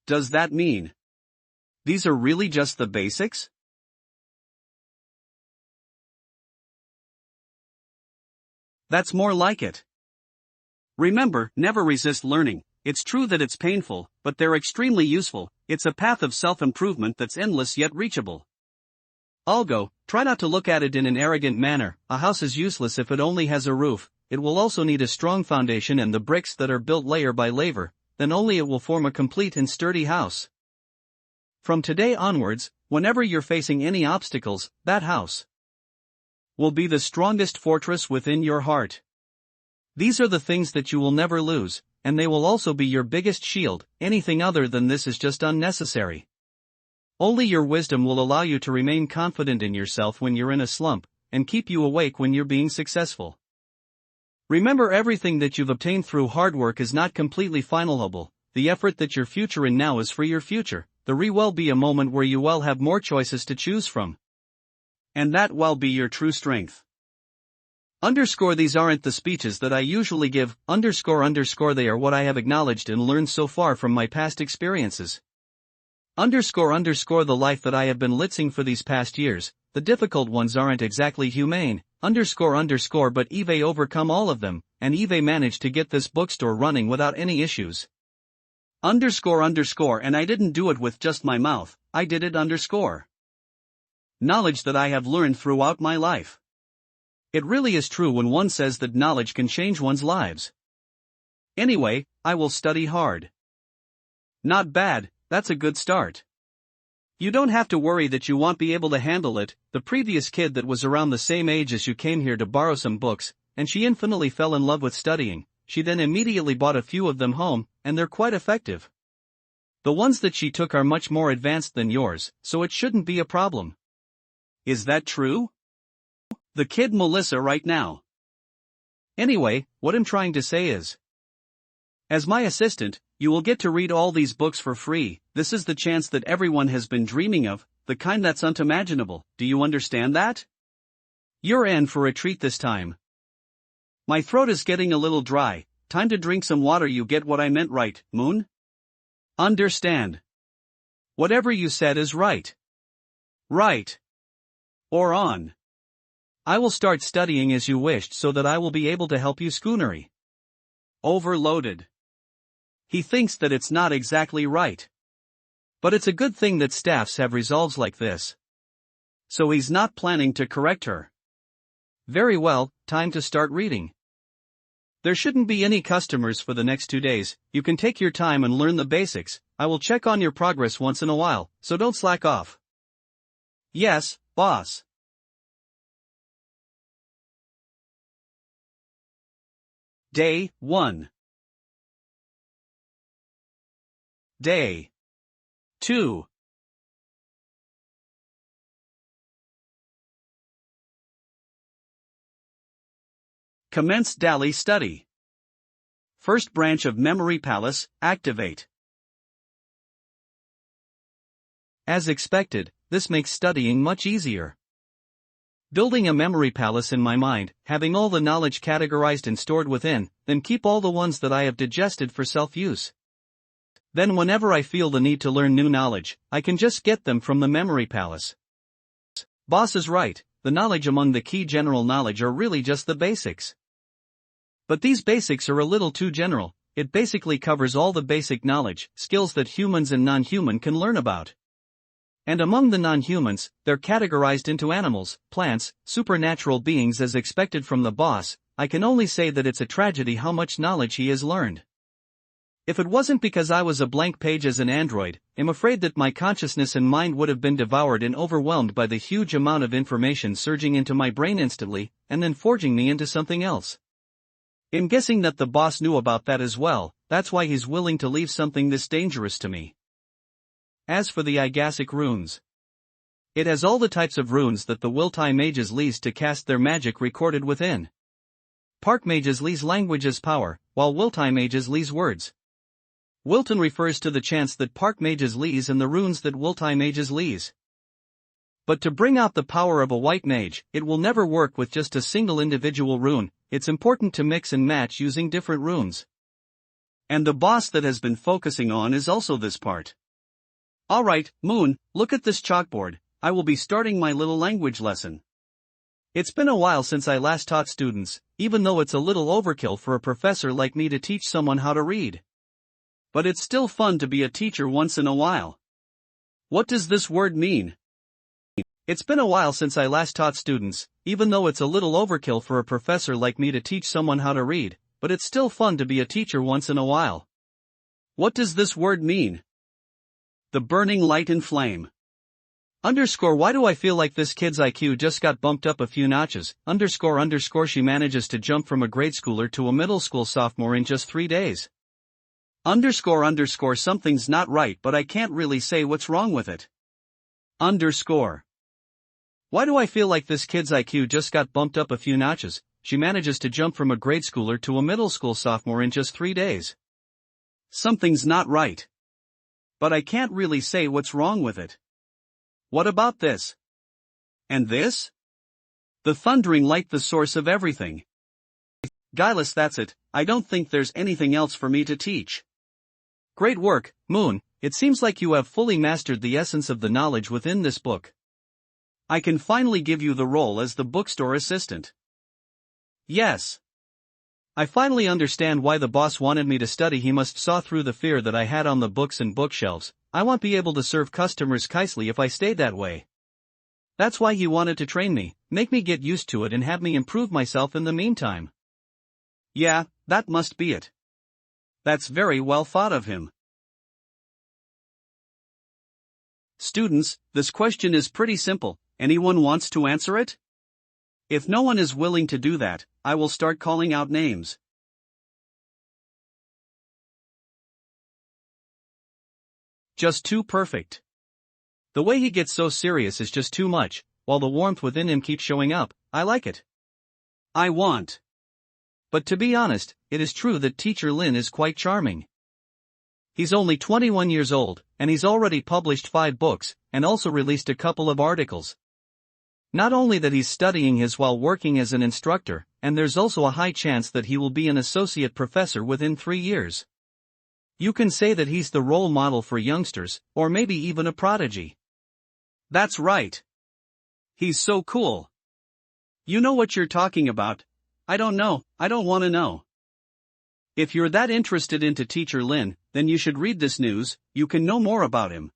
S1: Does that mean these are really just the basics? That's more like it. Remember, never resist learning. It's true that it's painful, but they're extremely useful. It's a path of self-improvement that's endless yet reachable.
S2: Algo, try not to look at it in an arrogant manner. A house is useless if it only has a roof. It will also need a strong foundation and the bricks that are built layer by layer, then only it will form a complete and sturdy house. From today onwards, whenever you're facing any obstacles, that house will be the strongest fortress within your heart. These are the things that you will never lose, and they will also be your biggest shield. Anything other than this is just unnecessary. Only your wisdom will allow you to remain confident in yourself when you're in a slump, and keep you awake when you're being successful. Remember, everything that you've obtained through hard work is not completely finalable. The effort that your future in now is for your future. There will be a moment where you will have more choices to choose from.
S1: And that will be your true strength.
S2: These aren't the speeches that I usually give. They are what I have acknowledged and learned so far from my past experiences. The life that I have been litzing for these past years. The difficult ones aren't exactly humane. But Eve overcome all of them, and Eve managed to get this bookstore running without any issues.
S1: And I didn't do it with just my mouth, I did it . Knowledge that I have learned throughout my life.
S2: It really is true when one says that knowledge can change one's lives.
S1: Anyway, I will study hard.
S2: Not bad, that's a good start. You don't have to worry that you won't be able to handle it. The previous kid that was around the same age as you came here to borrow some books, and she infinitely fell in love with studying. She then immediately bought a few of them home, and they're quite effective. The ones that she took are much more advanced than yours, so it shouldn't be a problem.
S1: Is that true? The kid Melissa right now.
S2: Anyway, what I'm trying to say is, as my assistant, you will get to read all these books for free. This is the chance that everyone has been dreaming of, the kind that's unimaginable. Do you understand that? You're in for a treat this time.
S1: My throat is getting a little dry. Time to drink some water. You get what I meant, right, Moon?
S2: Understand. Whatever you said is right.
S1: Right. Or on.
S2: I will start studying as you wished so that I will be able to help you schoonery.
S1: Overloaded. He thinks that it's not exactly right.
S2: But it's a good thing that staffs have resolves like this.
S1: So he's not planning to correct her.
S2: Very well, time to start reading. There shouldn't be any customers for the next 2 days. You can take your time and learn the basics. I will check on your progress once in a while, so don't slack off.
S1: Yes, boss. Day 1. Day 2. Commence daily study. First branch of Memory Palace, activate.
S2: As expected, this makes studying much easier. Building a memory palace in my mind, having all the knowledge categorized and stored within, then keep all the ones that I have digested for self-use. Then whenever I feel the need to learn new knowledge, I can just get them from the memory palace. Boss is right, the knowledge among the key general knowledge are really just the basics. But these basics are a little too general. It basically covers all the basic knowledge, skills that humans and non-human can learn about. And among the non-humans, they're categorized into animals, plants, supernatural beings as expected from the boss. I can only say that it's a tragedy how much knowledge he has learned. If it wasn't because I was a blank page as an android, I'm afraid that my consciousness and mind would have been devoured and overwhelmed by the huge amount of information surging into my brain instantly, and then forging me into something else. I'm guessing that the boss knew about that as well, that's why he's willing to leave something this dangerous to me. As for the Igasic runes, it has all the types of runes that the Wiltai mages lease to cast their magic recorded within. Park mages lease language as power, while Wiltai mages lease words. Wilton refers to the chants that Park mages lease and the runes that Wiltai mages lease. But to bring out the power of a white mage, it will never work with just a single individual rune. It's important to mix and match using different runes. And the boss that has been focusing on is also this part. Alright, Moon, look at this chalkboard. I will be starting my little language lesson. It's been a while since I last taught students, even though it's a little overkill for a professor like me to teach someone how to read. But it's still fun to be a teacher once in a while. What does this word mean? It's been a while since I last taught students, even though it's a little overkill for a professor like me to teach someone how to read, but it's still fun to be a teacher once in a while. What does this word mean? The burning light and flame. Why do I feel like this kid's IQ just got bumped up a few notches? She manages to jump from a grade schooler to a middle school sophomore in just 3 days. Something's not right, but I can't really say what's wrong with it. Why do I feel like this kid's IQ just got bumped up a few notches? She manages to jump from a grade schooler to a middle school sophomore in just 3 days. Something's not right, but I can't really say what's wrong with it. What about this? And this? The thundering light, the source of everything. Guileless, that's it. I don't think there's anything else for me to teach. Great work, Moon. It seems like you have fully mastered the essence of the knowledge within this book. I can finally give you the role as the bookstore assistant. Yes. I finally understand why the boss wanted me to study. He must saw through the fear that I had on the books and bookshelves. I won't be able to serve customers nicely if I stay that way. That's why he wanted to train me, make me get used to it and have me improve myself in the meantime. Yeah, that must be it. That's very well thought of him. Students, this question is pretty simple. Anyone wants to answer it? If no one is willing to do that, I will start calling out names. Just too perfect. The way he gets so serious is just too much, while the warmth within him keeps showing up. I like it. I want. But to be honest, it is true that Teacher Lin is quite charming. He's only 21 years old, and he's already published 5 books, and also released a couple of articles. Not only that, he's studying his while working as an instructor, and there's also a high chance that he will be an associate professor within 3 years. You can say that he's the role model for youngsters, or maybe even a prodigy. That's right. He's so cool. You know what you're talking about. I don't know, I don't want to know. If you're that interested into Teacher Lin, then you should read this news. You can know more about him.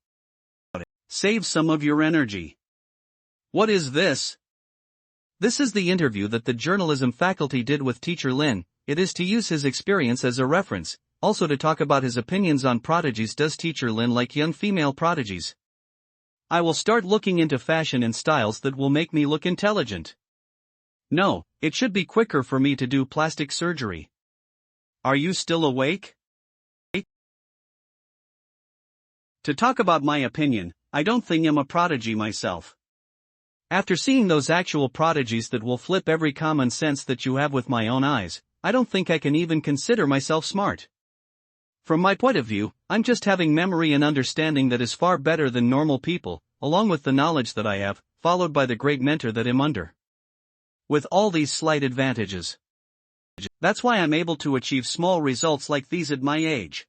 S2: Save some of your energy. What is this? This is the interview that the journalism faculty did with Teacher Lin. It is to use his experience as a reference, also to talk about his opinions on prodigies. Does Teacher Lin like young female prodigies? I will start looking into fashion and styles that will make me look intelligent. No, it should be quicker for me to do plastic surgery. Are you still awake? To talk about my opinion, I don't think I'm a prodigy myself. After seeing those actual prodigies that will flip every common sense that you have with my own eyes, I don't think I can even consider myself smart. From my point of view, I'm just having memory and understanding that is far better than normal people, along with the knowledge that I have, followed by the great mentor that I'm under. With all these slight advantages. That's why I'm able to achieve small results like these at my age.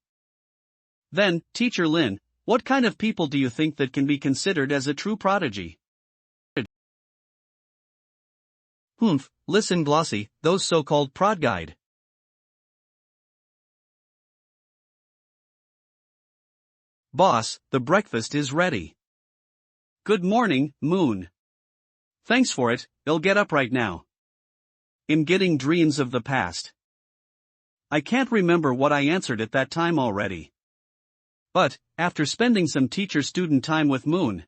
S2: Then, Teacher Lin, what kind of people do you think that can be considered as a true prodigy? Listen Glossy, those so-called prod guide. Boss, the breakfast is ready.
S1: Good morning, Moon. Thanks for it, I'll get up right now. I'm getting dreams of the past. I can't remember what I answered at that time already. But, after spending some teacher-student time with Moon,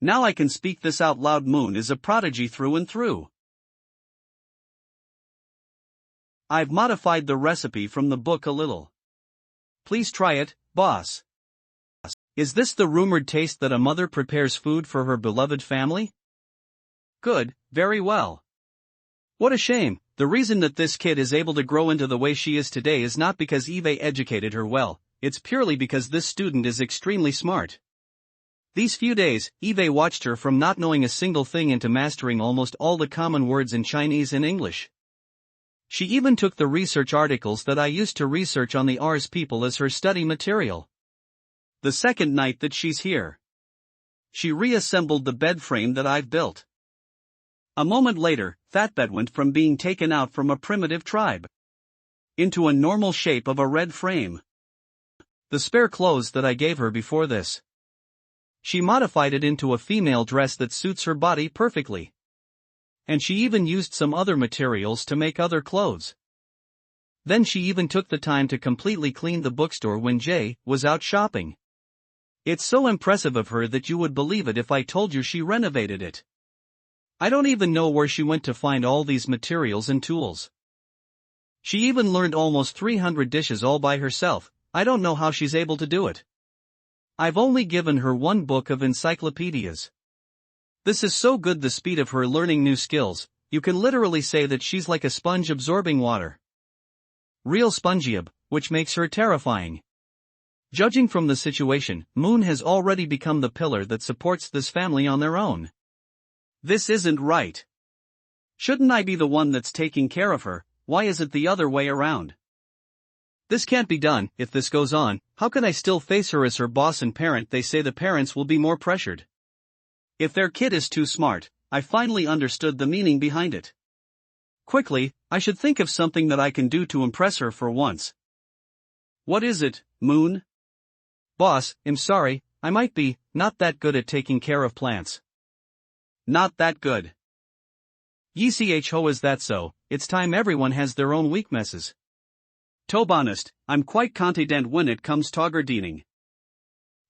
S1: now I can speak this out loud. Moon is a prodigy through and through. I've modified the recipe from the book a little. Please try it, boss. Is this the rumored taste that a mother prepares food for her beloved family? Good, very well. What a shame. The reason that this kid is able to grow into the way she is today is not because Eve educated her well, it's purely because this student is extremely smart. These few days, Eve watched her from not knowing a single thing into mastering almost all the common words in Chinese and English. She even took the research articles that I used to research on the Rs people as her study material. The second night that she's here, she reassembled the bed frame that I've built. A moment later, that bed went from being taken out from a primitive tribe into a normal shape of a red frame. The spare clothes that I gave her before this, she modified it into a female dress that suits her body perfectly. And she even used some other materials to make other clothes. Then she even took the time to completely clean the bookstore when Jay was out shopping. It's so impressive of her that you would believe it if I told you she renovated it. I don't even know where she went to find all these materials and tools. She even learned almost 300 dishes all by herself. I don't know how she's able to do it. I've only given her one book of encyclopedias. This is so good, the speed of her learning new skills, you can literally say that she's like a sponge absorbing water. Real spongy, which makes her terrifying. Judging from the situation, Moon has already become the pillar that supports this family on their own. This isn't right. Shouldn't I be the one that's taking care of her? Why is it the other way around? This can't be done. If this goes on, how can I still face her as her boss and parent? They say the parents will be more pressured if their kid is too smart. I finally understood the meaning behind it. Quickly, I should think of something that I can do to impress her for once. What is it, Moon? Boss, I'm sorry, I might be not that good at taking care of plants. Not that good. Yeecho, is that so? It's time. Everyone has their own weaknesses. To be honest, I'm quite confident when it comes to gardening.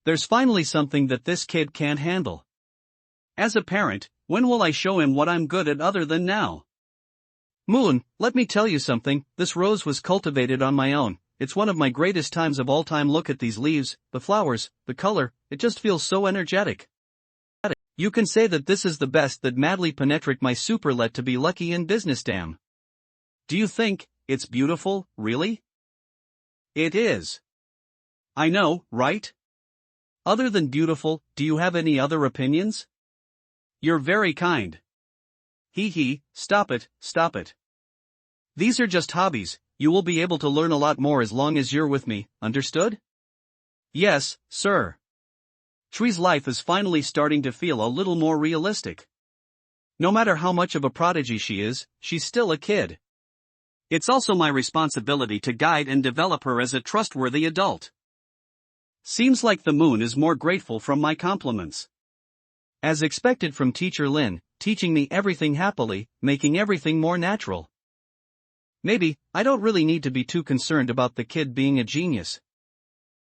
S1: There's finally something that this kid can't handle. As a parent, when will I show him what I'm good at other than now? Moon, let me tell you something, this rose was cultivated on my own. It's one of my greatest times of all time. Look at these leaves, the flowers, the color, it just feels so energetic. You can say that this is the best that madly penetrate my superlet to be lucky in business. Damn. Do you think it's beautiful, really? It is. I know, right? Other than beautiful, do you have any other opinions? You're very kind. Hee, stop it, stop it. These are just hobbies. You will be able to learn a lot more as long as you're with me, understood? Yes, sir. Tree's life is finally starting to feel a little more realistic. No matter how much of a prodigy she is, she's still a kid. It's also my responsibility to guide and develop her as a trustworthy adult. Seems like the Moon is more grateful from my compliments. As expected from Teacher Lin, teaching me everything happily, making everything more natural. Maybe, I don't really need to be too concerned about the kid being a genius.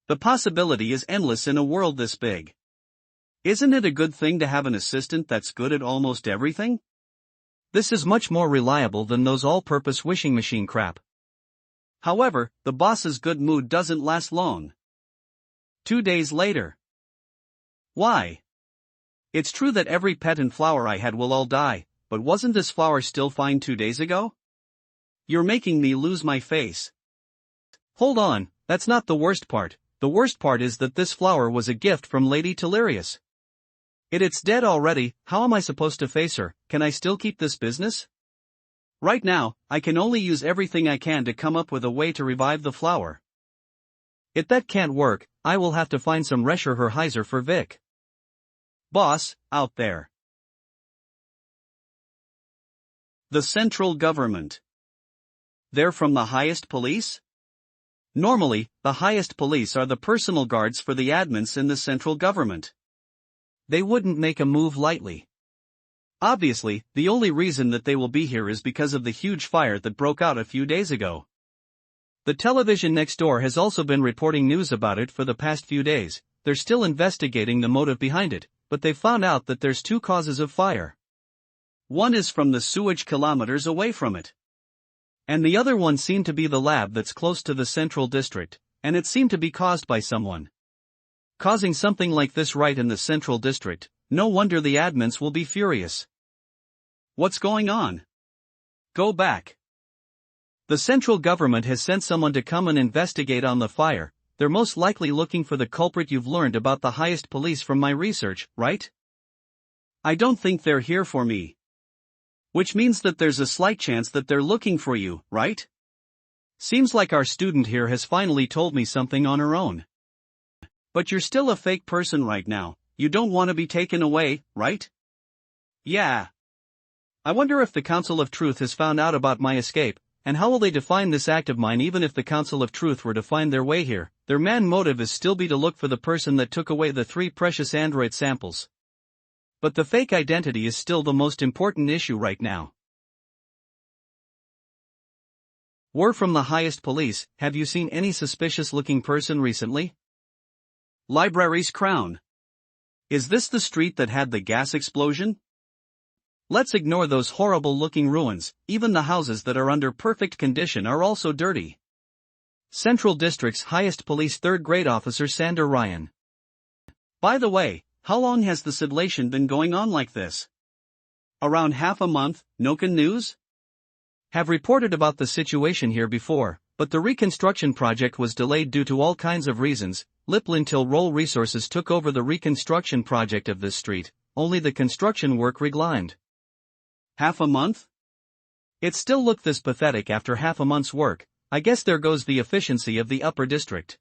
S1: The possibility is endless in a world this big. Isn't it a good thing to have an assistant that's good at almost everything? This is much more reliable than those all-purpose wishing machine crap. However, the boss's good mood doesn't last long. 2 days later. Why? It's true that every pet and flower I had will all die, but wasn't this flower still fine 2 days ago? You're making me lose my face. Hold on, that's not the worst part. The worst part is that this flower was a gift from Lady Delirious. It's dead already. How am I supposed to face her? Can I still keep this business? Right now, I can only use everything I can to come up with a way to revive the flower. If that can't work, I will have to find some Resher for Vic. Boss, out there. The central government. They're from the highest police? Normally, the highest police are the personal guards for the admins in the central government.
S2: They wouldn't make a move lightly. Obviously, the only reason that they will be here is because of the huge fire that broke out a few days ago. The television next door has also been reporting news about it for the past few days. They're still investigating the motive behind it, but they've found out that there's two causes of fire.
S1: One is from the sewage kilometers away from it.
S2: And the other one seemed to be the lab that's close to the central district, and it seemed to be caused by someone. Causing something like this right in the central district, no wonder the admins will be furious.
S1: What's going on? Go back.
S2: The central government has sent someone to come and investigate on the fire. They're most likely looking for the culprit. You've learned about the highest police from my research, right?
S1: I don't think they're here for me. Which means that there's a slight chance that they're looking for you, right?
S2: Seems like our student here has finally told me something on her own.
S1: But you're still a fake person right now. You don't want to be taken away, right?
S2: Yeah. I wonder if the Council of Truth has found out about my escape, and how will they define this act of mine? Even if the Council of Truth were to find their way here, their main motive is still be to look for the person that took away the 3 precious android samples. But the fake identity is still the most important issue right now. We're from the highest police. Have you seen any suspicious-looking person recently?
S1: Library's Crown. Is this the street that had the gas explosion?
S2: Let's ignore those horrible-looking ruins. Even the houses that are under perfect condition are also dirty. Central District's highest police 3rd grade officer Sander Ryan.
S1: By the way, how long has the simulation been going on like this? Around half a month. Noken News?
S2: Have reported about the situation here before, but the reconstruction project was delayed due to all kinds of reasons. Until Roll Resources took over the reconstruction project of this street, only the construction work reclined.
S1: Half a month?
S2: It still looked this pathetic after half a month's work. I guess there goes the efficiency of the upper district.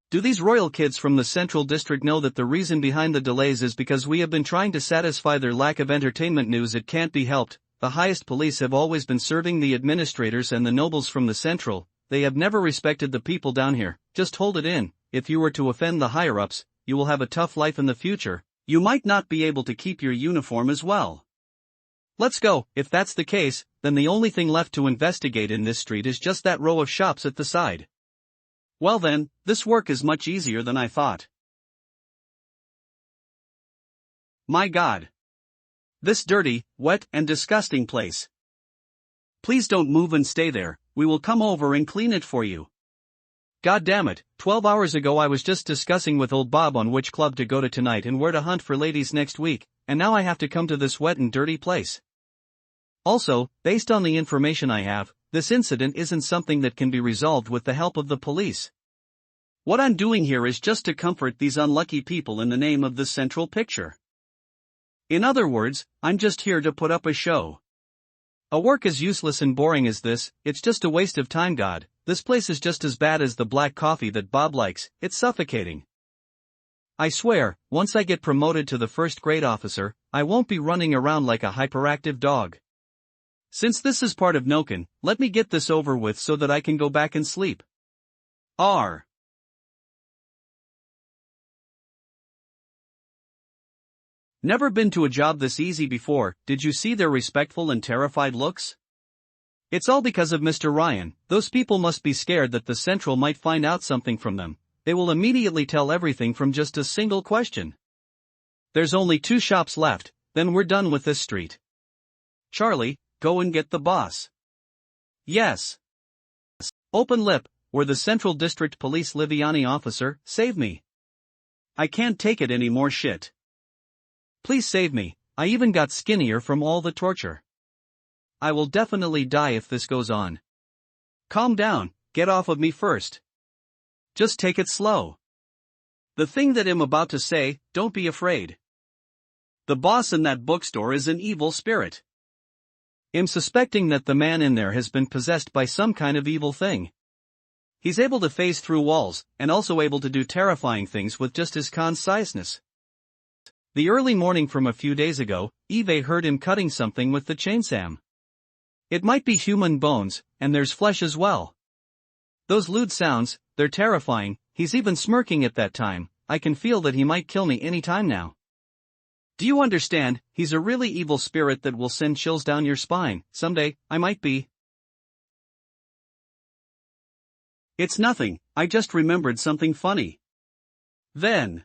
S2: Do these royal kids from the central district know that the reason behind the delays is because we have been trying to satisfy their lack of entertainment news? It can't be helped. The highest police have always been serving the administrators and the nobles from the central. They have never respected the people down here. Just hold it in. If you were to offend the higher-ups, you will have a tough life in the future.
S1: You might not be able to keep your uniform as well.
S2: Let's go. If that's the case, then the only thing left to investigate in this street is just that row of shops at the side.
S1: Well then, this work is much easier than I thought. My God. This dirty, wet, and disgusting place. Please don't move and stay there. We will come over and clean it for you.
S2: God damn it, 12 hours ago I was just discussing with old Bob on which club to go to tonight and where to hunt for ladies next week, and now I have to come to this wet and dirty place. Also, based on the information I have, this incident isn't something that can be resolved with the help of the police.
S1: What I'm doing here is just to comfort these unlucky people in the name of the central picture. In other words, I'm just here to put up a show.
S2: A work as useless and boring as this, it's just a waste of time. God, this place is just as bad as the black coffee that Bob likes. It's suffocating. I swear, once I get promoted to the 1st grade officer, I won't be running around like a hyperactive dog. Since this is part of Noken, let me get this over with so that I can go back and sleep.
S1: R. Never been to a job this easy before. Did you see their respectful and terrified looks?
S2: It's all because of Mr. Ryan. Those people must be scared that the Central might find out something from them. They will immediately tell everything from just a single question. There's only 2 shops left, then we're done with this street.
S1: Charlie, go and get the boss.
S2: Yes. Open lip, we're the Central District Police Liviani officer, save me.
S1: I can't take it any more shit.
S2: Please save me, I even got skinnier from all the torture. I will definitely die if this goes on.
S1: Calm down, get off of me first. Just take it slow. The thing that I'm about to say, don't be afraid. The boss in that bookstore is an evil spirit.
S2: I'm suspecting that the man in there has been possessed by some kind of evil thing. He's able to phase through walls, and also able to do terrifying things with just his conciseness. The early morning from a few days ago, Eve heard him cutting something with the chainsaw. It might be human bones, and there's flesh as well. Those lewd sounds, they're terrifying. He's even smirking at that time. I can feel that he might kill me any time now. Do you understand? He's a really evil spirit that will send chills down your spine. Someday, I might be.
S1: It's nothing, I just remembered something funny. Then,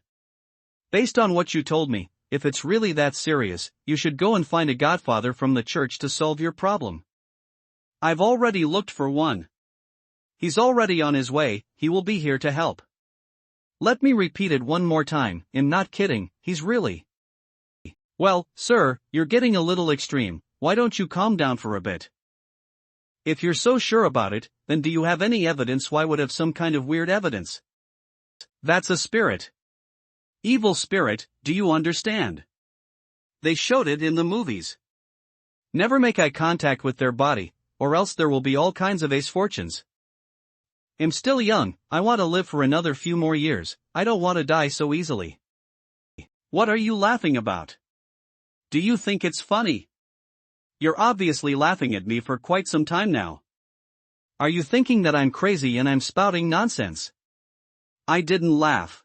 S2: based on what you told me, if it's really that serious, you should go and find a godfather from the church to solve your problem.
S1: I've already looked for one.
S2: He's already on his way, he will be here to help. Let me repeat it one more time, I'm not kidding, he's really. Well, sir, you're getting a little extreme, why don't you calm down for a bit? If you're so sure about it, then do you have any evidence? Why would have some kind of weird evidence?
S1: That's a spirit. Evil spirit, do you understand? They showed it in the movies.
S2: Never make eye contact with their body, or else there will be all kinds of ace fortunes. I'm still young, I want to live for another few more years, I don't want to die so easily.
S1: What are you laughing about? Do you think it's funny? You're obviously laughing at me for quite some time now.
S2: Are you thinking that I'm crazy and I'm spouting nonsense?
S1: I didn't laugh.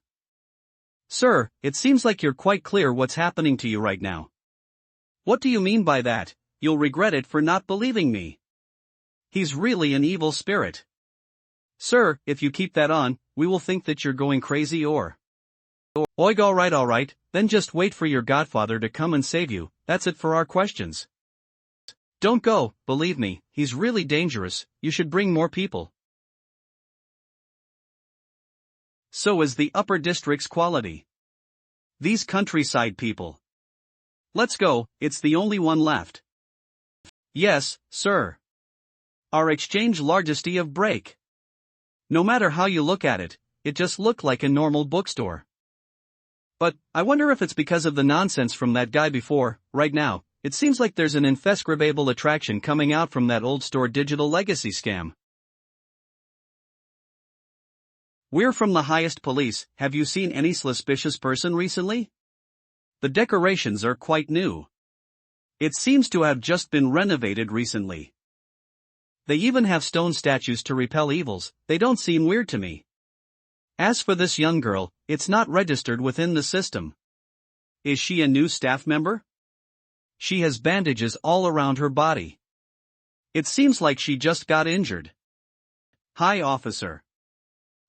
S2: Sir, it seems like you're quite clear what's happening to you right now.
S1: What do you mean by that? You'll regret it for not believing me. He's really an evil spirit.
S2: Sir, if you keep that on, we will think that you're going crazy or... Oig, alright, then just wait for your godfather to come and save you, that's it for our questions. Don't go, believe me, he's really dangerous, you should bring more people.
S1: So is the upper district's quality. These countryside people. Let's go, it's the only one left.
S2: Yes, sir.
S1: Our exchange largesty of break.
S2: No matter how you look at it, it just looked like a normal bookstore. But, I wonder if it's because of the nonsense from that guy before. Right now, it seems like there's an indescribable attraction coming out from that old store digital legacy scam.
S1: We're from the highest police, have you seen any suspicious person recently? The decorations are quite new. It seems to have just been renovated recently.
S2: They even have stone statues to repel evils, they don't seem weird to me. As for this young girl, it's not registered within the system.
S1: Is she a new staff member?
S2: She has bandages all around her body.
S1: It seems like she just got injured. Hi, officer.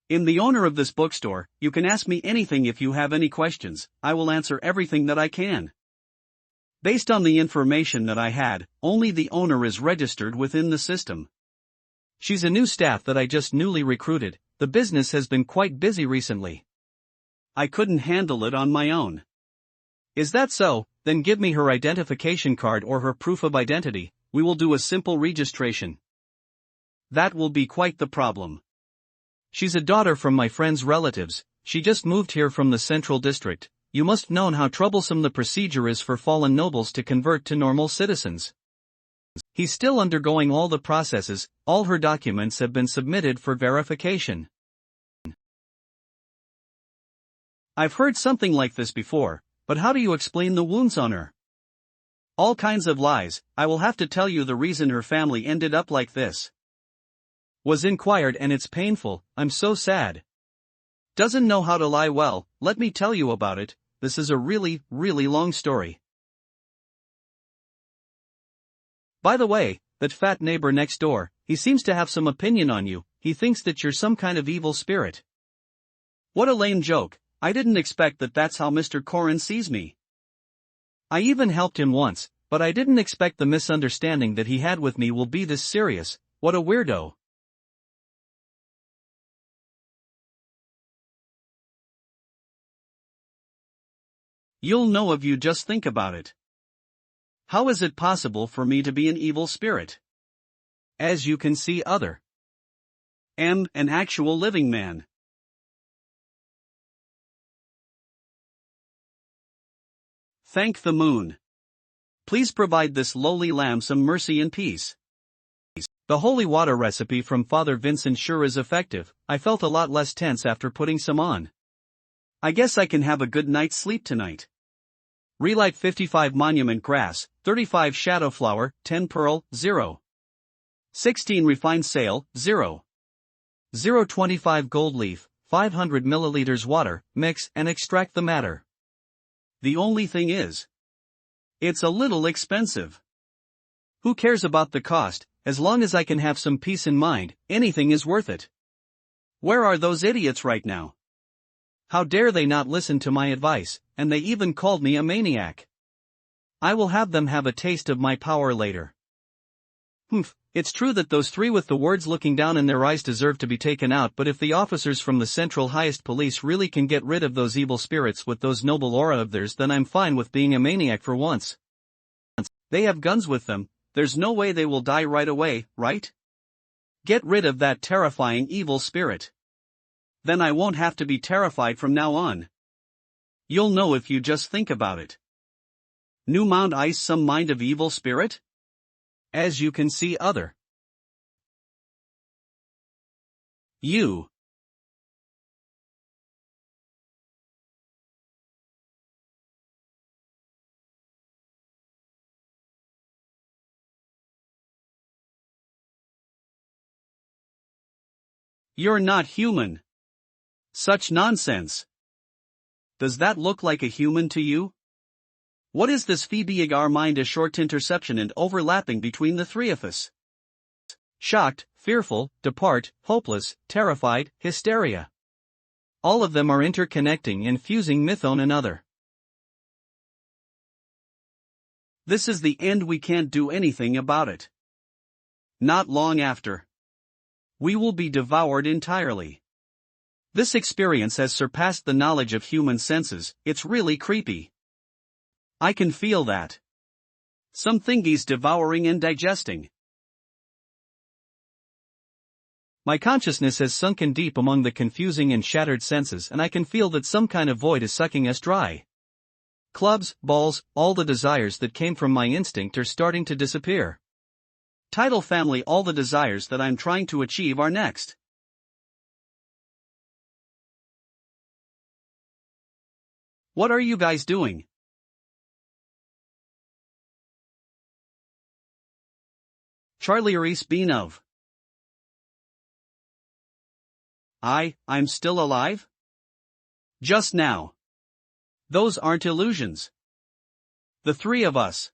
S1: I'm the owner of this bookstore, you can ask me anything if you have any questions, I will answer everything that I can. Based on the information that I had, only the owner is registered within the system.
S2: She's a new staff that I just newly recruited, the business has been quite busy recently.
S1: I couldn't handle it on my own.
S2: Is that so? Then give me her identification card or her proof of identity, we will do a simple registration.
S1: That will be quite the problem.
S2: She's a daughter from my friend's relatives, she just moved here from the central district. You must know how troublesome the procedure is for fallen nobles to convert to normal citizens. He's still undergoing all the processes, all her documents have been submitted for verification.
S1: I've heard something like this before, but how do you explain the wounds on her? All kinds of lies, I will have to tell you the reason her family ended up like this.
S2: Was inquired and it's painful, I'm so sad.
S1: Doesn't know how to lie well, let me tell you about it, this is a really, really long story.
S2: By the way, that fat neighbor next door, he seems to have some opinion on you, he thinks that you're some kind of evil spirit.
S1: What a lame joke, I didn't expect that that's how Mr. Corrin sees me.
S2: I even helped him once, but I didn't expect the misunderstanding that he had with me will be this serious, what a weirdo.
S1: You'll know if you just think about it. How is it possible for me to be an evil spirit?
S2: As you can see,
S1: am an actual living man. Thank the moon. Please provide this lowly lamb some mercy and peace.
S2: The holy water recipe from Father Vincent sure is effective, I felt a lot less tense after putting some on.
S1: I guess I can have a good night's sleep tonight.
S2: Relight 55 monument grass, 35 shadow flower, 10 pearl, 0.
S1: 16 refined sail, 0.
S2: 0.25 gold leaf, 500 milliliters water, mix and extract the matter.
S1: The only thing is, It's a little expensive. Who cares about the cost, as long as I can have some peace in mind, anything is worth it. Where are those idiots right now? How dare they not listen to my advice, and they even called me a maniac. I will have them have a taste of my power later. It's true that those three with the words looking down in their eyes deserve to be taken out, but if the officers from the Central Highest Police really can get rid of those evil spirits with those noble aura of theirs, then I'm fine with being a maniac for once. They have guns with them, there's no way they will die right away, right? Get rid of that terrifying evil spirit. Then I won't have to be terrified from now on. You'll know if you just think about it. New Mount Ice, some mind of evil spirit? As you can see, other. You. You're not human. Such nonsense. Does that look like a human to you? What is this Phoebe our mind a short interception and overlapping between the three of us? Shocked, fearful, depart, hopeless, terrified, hysteria. All of them are interconnecting and fusing mython another. This is the end, we can't do anything about it. Not long after. We will be devoured entirely. This experience has surpassed the knowledge of human senses, it's really creepy. I can feel that. Some thingies devouring and digesting. My consciousness has sunken deep among the confusing and shattered senses, and I can feel that some kind of void is sucking us dry. Clubs, balls, all the desires that came from my instinct are starting to disappear. Title family, all the desires that I'm trying to achieve are next. What are you guys doing? Charlie Reese Bean of. I'm still alive? Just now. Those aren't illusions. The three of us.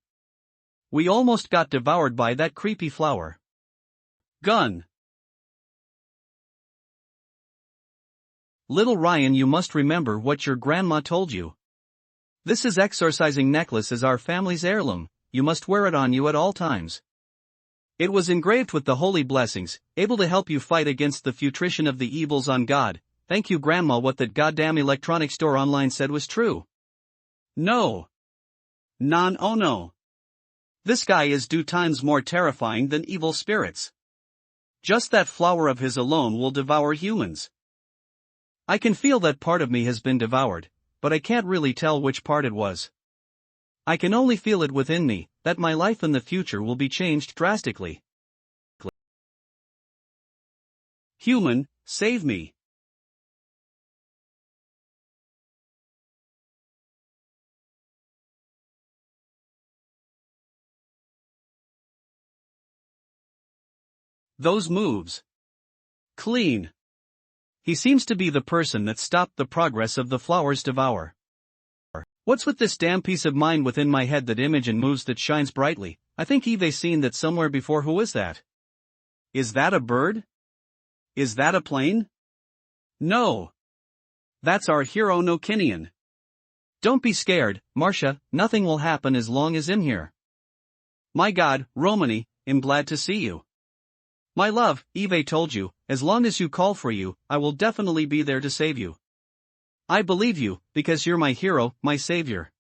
S1: We almost got devoured by that creepy flower. Gun. Little Ryan, you must remember what your grandma told you. This is exorcising necklace is our family's heirloom, you must wear it on you at all times. It was engraved with the holy blessings, able to help you fight against the fruition of the evils on God. Thank you, Grandma. What that goddamn electronic store online said was true. No. Oh no. This guy is 2 times more terrifying than evil spirits. Just that flower of his alone will devour humans. I can feel that part of me has been devoured, but I can't really tell which part it was. I can only feel it within me, that my life in the future will be changed drastically. Human, save me. Those moves. Clean. He seems to be the person that stopped the progress of the flower's devour. What's with this damn piece of mind within my head, that image and moves that shines brightly? I think Eve's seen that somewhere before. Who is that? Is that a bird? Is that a plane? No. That's our hero Nokinian. Don't be scared, Marcia, nothing will happen as long as I'm here. My God, Romany, I'm glad to see you. My love, Eve told you, as long as you call for you, I will definitely be there to save you. I believe you, because you're my hero, my savior.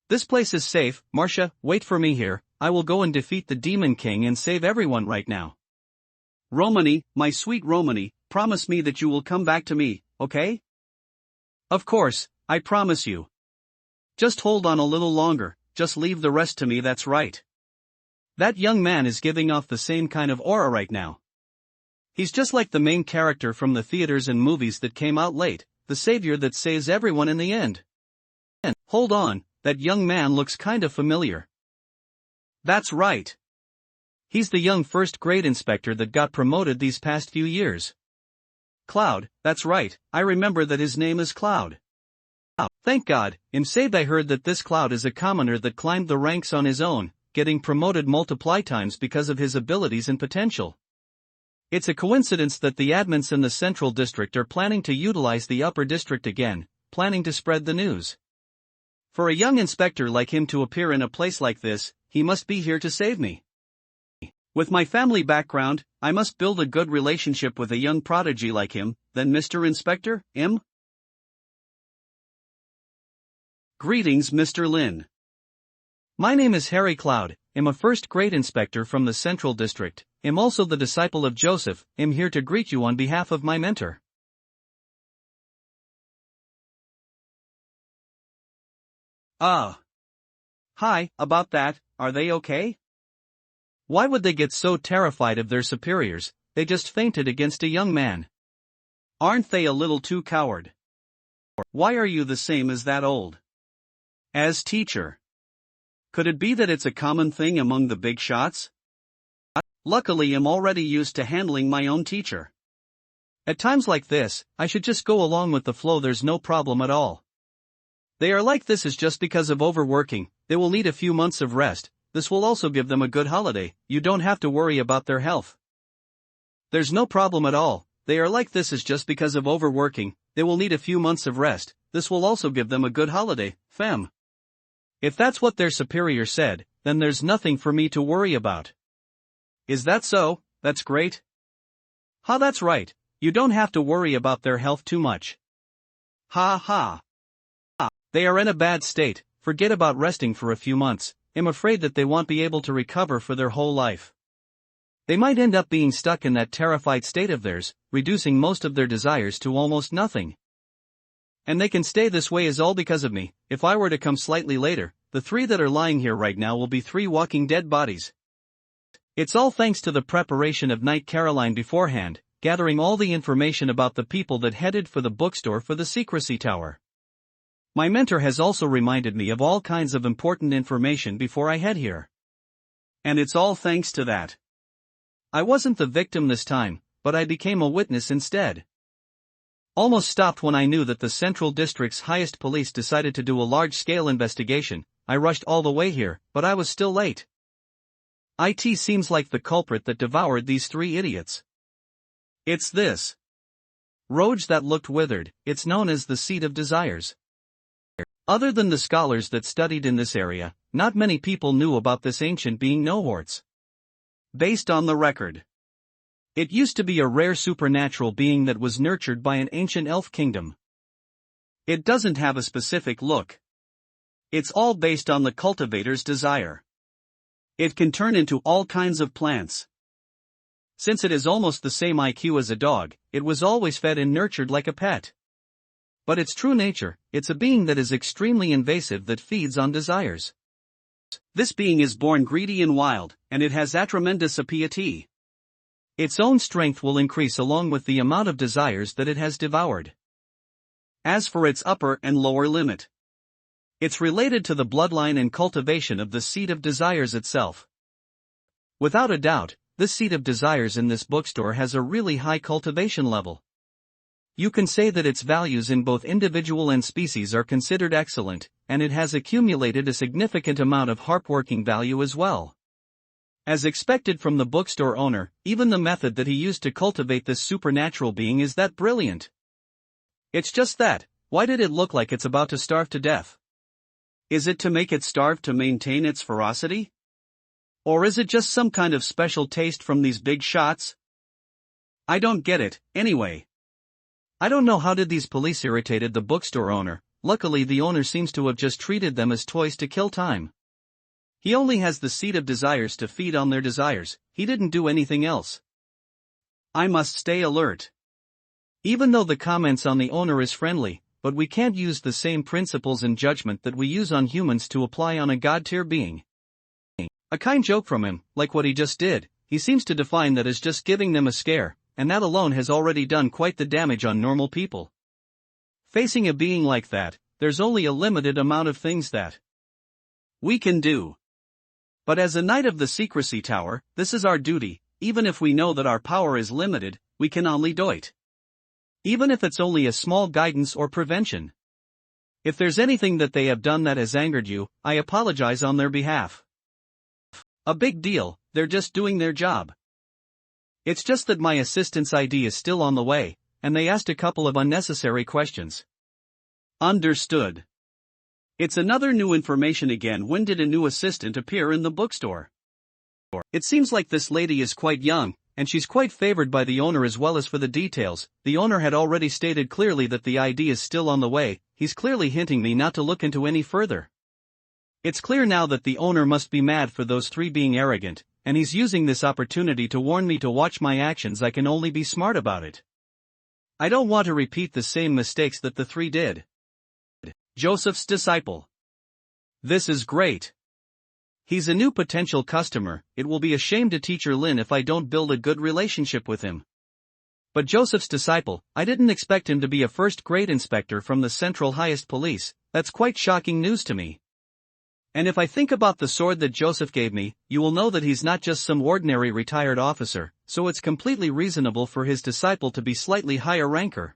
S1: This place is safe, Marcia, wait for me here, I will go and defeat the Demon King and save everyone right now. Romany, my sweet Romany, promise me that you will come back to me, okay? Of course, I promise you. Just hold on a little longer, just leave the rest to me, that's right. That young man is giving off the same kind of aura right now. He's just like the main character from the theaters and movies that came out late, the savior that saves everyone in the end. And, hold on, that young man looks kinda familiar. That's right. He's the young first-grade inspector that got promoted these past few years. Cloud, that's right, I remember that his name is Cloud.
S2: Thank God, Imsabe I heard that this cloud is a commoner that climbed the ranks on his own, getting promoted multiply times because of his abilities and potential. It's a coincidence that the admins in the Central District are planning to utilize the Upper District again, planning to spread the news. For a young inspector like him to appear in a place like this, he must be here to save me. With my family background, I must build a good relationship with a young prodigy like him, then Mr. Inspector, Greetings Mr. Lin. My name is Harry Cloud, I'm a first-grade inspector from the Central District, I'm also the disciple of Joseph, I'm here to greet you on behalf of my mentor.
S1: Hi, about that, are they okay?
S2: Why would they get so terrified of their superiors? They just fainted against a young man.
S1: Aren't they a little too coward? Why are you the same as that old? As teacher. Could it be that it's a common thing among the big shots? Luckily I'm already used to handling my own teacher.
S2: At times like this, I should just go along with the flow, there's no problem at all. They are like this is just because of overworking, they will need a few months of rest, this will also give them a good holiday, you don't have to worry about their health. There's no problem at all, they are like this is just because of overworking, they will need a few months of rest, this will also give them a good holiday, fem. If that's what their superior said, then there's nothing for me to worry about.
S1: Is that so? That's great.
S2: That's right, you don't have to worry about their health too much.
S1: Ha.
S2: They are in a bad state, forget about resting for a few months, I'm afraid that they won't be able to recover for their whole life. They might end up being stuck in that terrified state of theirs, reducing most of their desires to almost nothing. And they can stay this way is all because of me, if I were to come slightly later, the 3 that are lying here right now will be 3 walking dead bodies. It's all thanks to the preparation of Knight Caroline beforehand, gathering all the information about the people that headed for the bookstore for the secrecy tower. My mentor has also reminded me of all kinds of important information before I head here.
S1: And it's all thanks to that.
S2: I wasn't the victim this time, but I became a witness instead. Almost stopped when I knew that the Central District's highest police decided to do a large-scale investigation, I rushed all the way here, but I was still late. It seems like the culprit that devoured these 3 idiots.
S1: It's this
S2: rogue that looked withered, it's known as the Seat of Desires. Other than the scholars that studied in this area, not many people knew about this ancient being Nohorts.
S1: Based on the record,
S2: it used to be a rare supernatural being that was nurtured by an ancient elf kingdom.
S1: It doesn't have a specific look. It's all based on the cultivator's desire. It can turn into all kinds of plants. Since it is almost the same IQ as a dog, it was always fed and nurtured like a pet.
S2: But its true nature, it's a being that is extremely invasive that feeds on desires.
S1: This being is born greedy and wild, and it has a tremendous piety.
S2: Its own strength will increase along with the amount of desires that it has devoured.
S1: As for its upper and lower limit, it's related to the bloodline and cultivation of the Seat of Desires itself.
S2: Without a doubt, this Seat of Desires in this bookstore has a really high cultivation level. You can say that its values in both individual and species are considered excellent, and it has accumulated a significant amount of hardworking value as well. As expected from the bookstore owner, even the method that he used to cultivate this supernatural being is that brilliant.
S1: It's just that, why did it look like it's about to starve to death? Is it to make it starve to maintain its ferocity? Or is it just some kind of special taste from these big shots? I don't get it, anyway.
S2: I don't know how did these police irritated the bookstore owner, luckily the owner seems to have just treated them as toys to kill time. He only has the Seat of Desires to feed on their desires, he didn't do anything else.
S1: I must stay alert.
S2: Even though the comments on the owner is friendly, but we can't use the same principles and judgment that we use on humans to apply on a god-tier being. A kind joke from him, like what he just did, he seems to define that as just giving them a scare, and that alone has already done quite the damage on normal people. Facing a being like that, there's only a limited amount of things that
S1: we can do. But as a knight of the secrecy tower, this is our duty, even if we know that our power is limited, we can only do it. Even if it's only a small guidance or prevention.
S2: If there's anything that they have done that has angered you, I apologize on their behalf. A big deal, they're just doing their job. It's just that my assistant's ID is still on the way, and they asked a couple of unnecessary questions. Understood. It's another new information again. When did a new assistant appear in the bookstore? It seems like this lady is quite young, and she's quite favored by the owner. As well as for the details, the owner had already stated clearly that the ID is still on the way. He's clearly hinting me not to look into any further. It's clear now that the owner must be mad for those three being arrogant, and he's using this opportunity to warn me to watch my actions. I can only be smart about it. I don't want to repeat the same mistakes that the three did. Joseph's disciple. This is great. He's a new potential customer. It will be a shame to teacher Lin if I don't build a good relationship with him. But Joseph's disciple, I didn't expect him to be a first-grade inspector from the Central Highest Police. That's quite shocking news to me. And if I think about the sword that Joseph gave me, you will know that he's not just some ordinary retired officer, so it's completely reasonable for his disciple to be slightly higher ranker.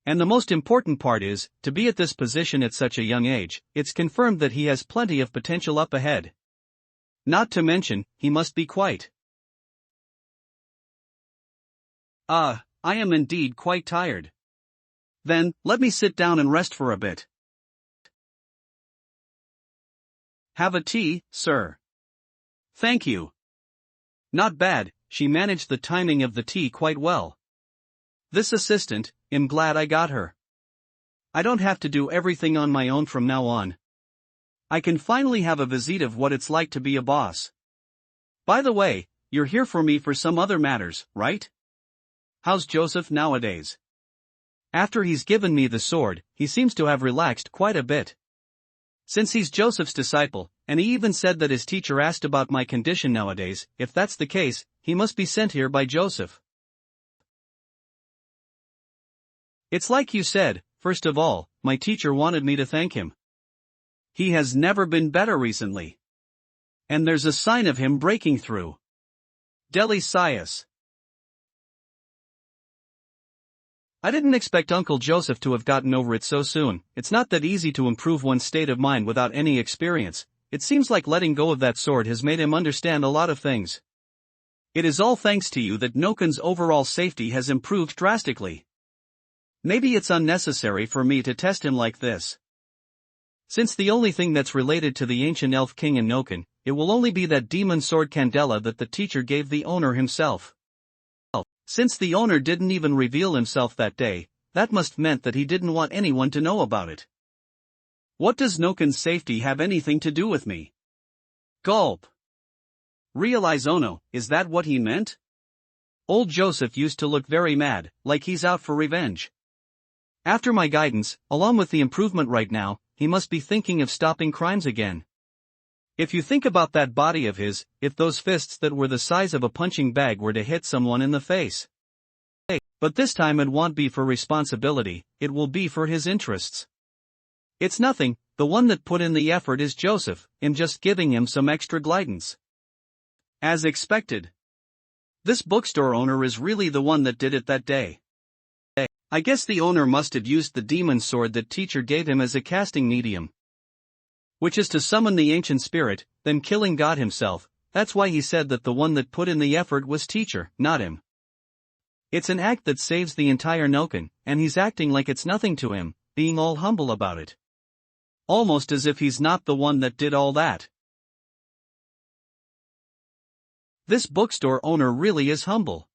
S2: And the most important part is, to be at this position at such a young age, it's confirmed that he has plenty of potential up ahead. Not to mention, he must be quite. I am indeed quite tired. Then, let me sit down and rest for a bit. Have a tea, sir. Thank you. Not bad, she managed the timing of the tea quite well. This assistant, I'm glad I got her. I don't have to do everything on my own from now on. I can finally have a visit of what it's like to be a boss. By the way, you're here for me for some other matters, right? How's Joseph nowadays? After he's given me the sword, he seems to have relaxed quite a bit. Since he's Joseph's disciple, and he even said that his teacher asked about my condition nowadays, if that's the case, he must be sent here by Joseph. It's like you said, first of all, my teacher wanted me to thank him. He has never been better recently. And there's a sign of him breaking through. Deli Sias. I didn't expect Uncle Joseph to have gotten over it so soon. It's not that easy to improve one's state of mind without any experience. It seems like letting go of that sword has made him understand a lot of things. It is all thanks to you that Noken's overall safety has improved drastically. Maybe it's unnecessary for me to test him like this. Since the only thing that's related to the ancient elf king in Noken, it will only be that demon sword Candela that the teacher gave the owner himself. Since the owner didn't even reveal himself that day, that must meant that he didn't want anyone to know about it. What does Noken's safety have anything to do with me? Gulp. Realize Ono, is that what he meant? Old Joseph used to look very mad, like he's out for revenge. After my guidance, along with the improvement right now, he must be thinking of stopping crimes again. If you think about that body of his, if those fists that were the size of a punching bag were to hit someone in the face. But this time it won't be for responsibility, it will be for his interests. It's nothing, the one that put in the effort is Joseph, I'm just giving him some extra guidance. As expected. This bookstore owner is really the one that did it that day. I guess the owner must have used the demon sword that teacher gave him as a casting medium. Which is to summon the ancient spirit, then killing God himself. That's why he said that the one that put in the effort was teacher, not him. It's an act that saves the entire Noken, and he's acting like it's nothing to him, being all humble about it. Almost as if he's not the one that did all that. This bookstore owner really is humble.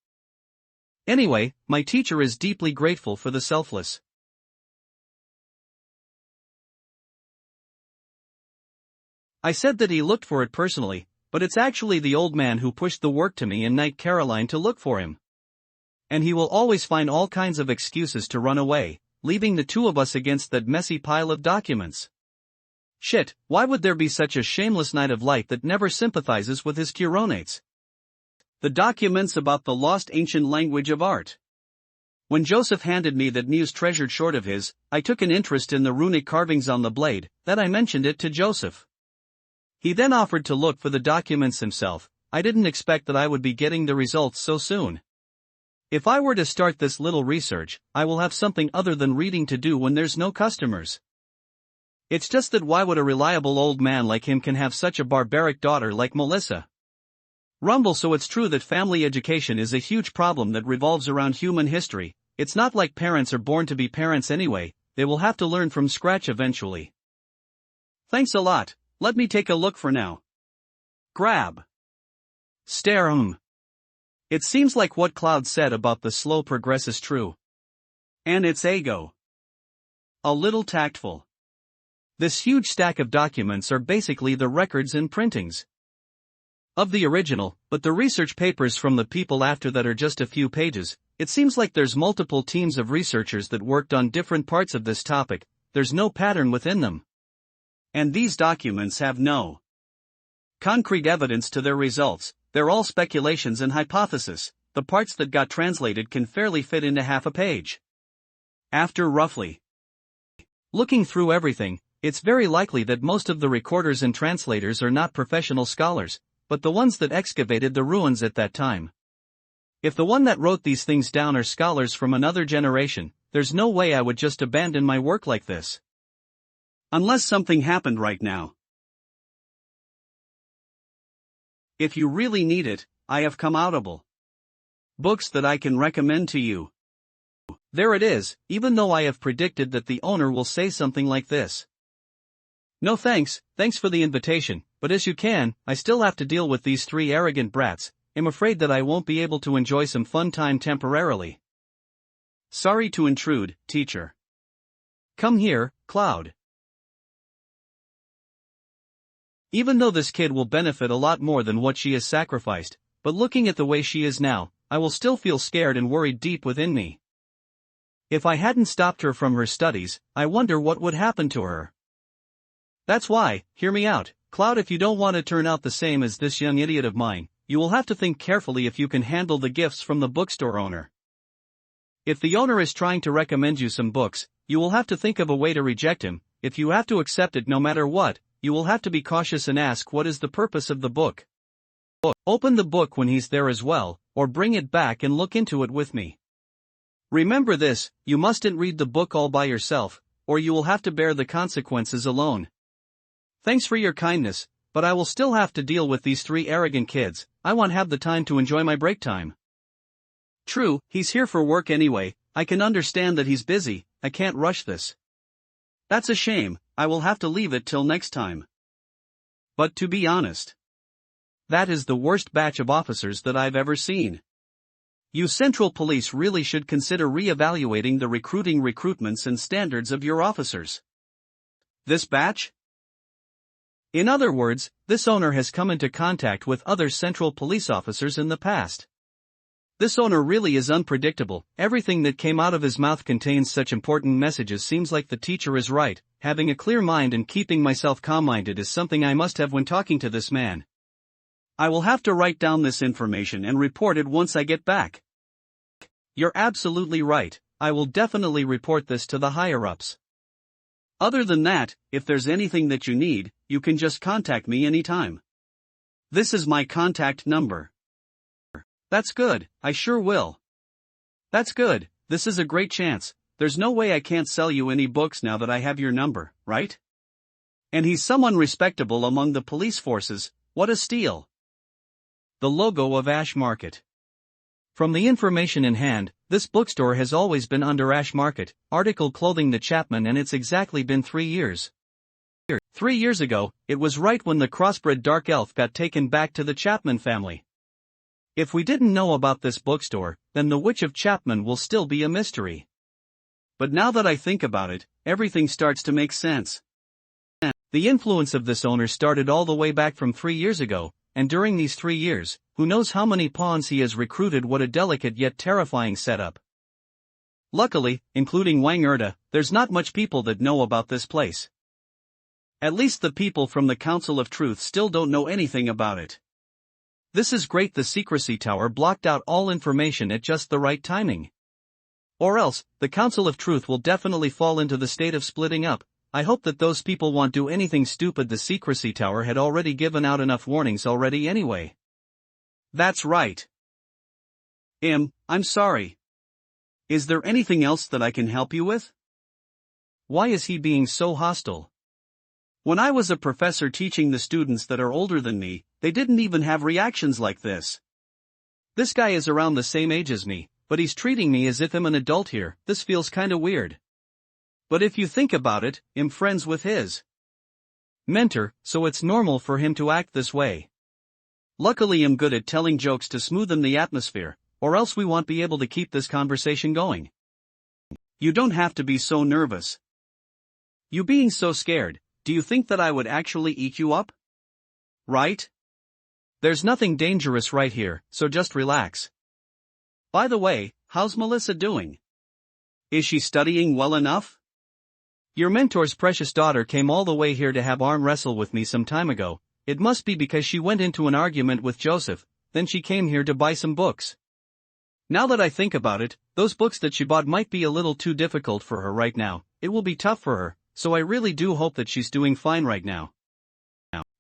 S2: Anyway, my teacher is deeply grateful for the selfless. I said that he looked for it personally, but it's actually the old man who pushed the work to me and Knight Caroline to look for him. And he will always find all kinds of excuses to run away, leaving the two of us against that messy pile of documents. Shit, why would there be such a shameless Knight of Light that never sympathizes with his Curonates? The documents about the lost ancient language of art. When Joseph handed me that news treasured sword of his, I took an interest in the runic carvings on the blade, then I mentioned it to Joseph. He then offered to look for the documents himself. I didn't expect that I would be getting the results so soon. If I were to start this little research, I will have something other than reading to do when there's no customers. It's just that why would a reliable old man like him can have such a barbaric daughter like Melissa? Rumble. So it's true that family education is a huge problem that revolves around human history. It's not like parents are born to be parents anyway, they will have to learn from scratch eventually. Thanks a lot, let me take a look for now. Grab. Stare. It seems like what Cloud said about the slow progress is true. And it's ego. A little tactful. This huge stack of documents are basically the records and printings of the original, but the research papers from the people after that are just a few pages. It seems like there's multiple teams of researchers that worked on different parts of this topic, there's no pattern within them. And these documents have no concrete evidence to their results, they're all speculations and hypotheses. The parts that got translated can fairly fit into half a page. After roughly looking through everything, it's very likely that most of the recorders and translators are not professional scholars, but the ones that excavated the ruins at that time. If the one that wrote these things down are scholars from another generation, there's no way I would just abandon my work like this. Unless something happened right now. If you really need it, I have come outable books that I can recommend to you. There it is, even though I have predicted that the owner will say something like this. No thanks for the invitation, but as you can, I still have to deal with these three arrogant brats. I'm afraid that I won't be able to enjoy some fun time temporarily. Sorry to intrude, teacher. Come here, Cloud. Even though this kid will benefit a lot more than what she has sacrificed, but looking at the way she is now, I will still feel scared and worried deep within me. If I hadn't stopped her from her studies, I wonder what would happen to her. That's why, hear me out, Cloud. If you don't want to turn out the same as this young idiot of mine, you will have to think carefully if you can handle the gifts from the bookstore owner. If the owner is trying to recommend you some books, you will have to think of a way to reject him. If you have to accept it no matter what, you will have to be cautious and ask what is the purpose of the book. Open the book when he's there as well, or bring it back and look into it with me. Remember this, you mustn't read the book all by yourself, or you will have to bear the consequences alone. Thanks for your kindness, but I will still have to deal with these three arrogant kids. I won't have the time to enjoy my break time. True, he's here for work anyway, I can understand that he's busy, I can't rush this. That's a shame, I will have to leave it till next time. But to be honest, that is the worst batch of officers that I've ever seen. You Central Police really should consider re-evaluating the recruitments and standards of your officers. This batch? In other words, this owner has come into contact with other Central Police officers in the past. This owner really is unpredictable, everything that came out of his mouth contains such important messages. Seems like the teacher is right, having a clear mind and keeping myself calm-minded is something I must have when talking to this man. I will have to write down this information and report it once I get back. You're absolutely right, I will definitely report this to the higher-ups. Other than that, if there's anything that you need, you can just contact me anytime. This is my contact number. That's good, I sure will. That's good, this is a great chance, there's no way I can't sell you any books now that I have your number, right? And he's someone respectable among the police forces, what a steal. The logo of Ash Market. From the information in hand, this bookstore has always been under Ash Market, article clothing the Chapman, and it's exactly been 3 years. 3 years ago, it was right when the crossbred dark elf got taken back to the Chapman family. If we didn't know about this bookstore, then the Witch of Chapman will still be a mystery. But now that I think about it, everything starts to make sense. The influence of this owner started all the way back from 3 years ago, and during these 3 years, who knows how many pawns he has recruited. What a delicate yet terrifying setup. Luckily, including Wang Erda, there's not much people that know about this place. At least the people from the Council of Truth still don't know anything about it. This is great. The secrecy tower blocked out all information at just the right timing. Or else, the Council of Truth will definitely fall into the state of splitting up. I hope that those people won't do anything stupid. The secrecy tower had already given out enough warnings already anyway. That's right. I'm sorry. Is there anything else that I can help you with? Why is he being so hostile?
S1: When I was a professor teaching the students that are older than me, they didn't even have reactions like this. This guy is around the same age as me, but he's treating me as if I'm an adult here. This feels kinda weird. But if you think about it, I'm friends with his mentor, so it's normal for him to act this way. Luckily I'm good at telling jokes to smoothen the atmosphere, or else we won't be able to keep this conversation going. You don't have to be so nervous. You being so scared, do you think that I would actually eat you up? Right? There's nothing dangerous right here, so just relax. By the way, how's Melissa doing? Is she studying well enough? Your mentor's precious daughter came all the way here to have arm wrestle with me some time ago. It must be because she went into an argument with Joseph, then she came here to buy some books. Now that I think about it, those books that she bought might be a little too difficult for her right now. It will be tough for her, so I really do hope that she's doing fine right now.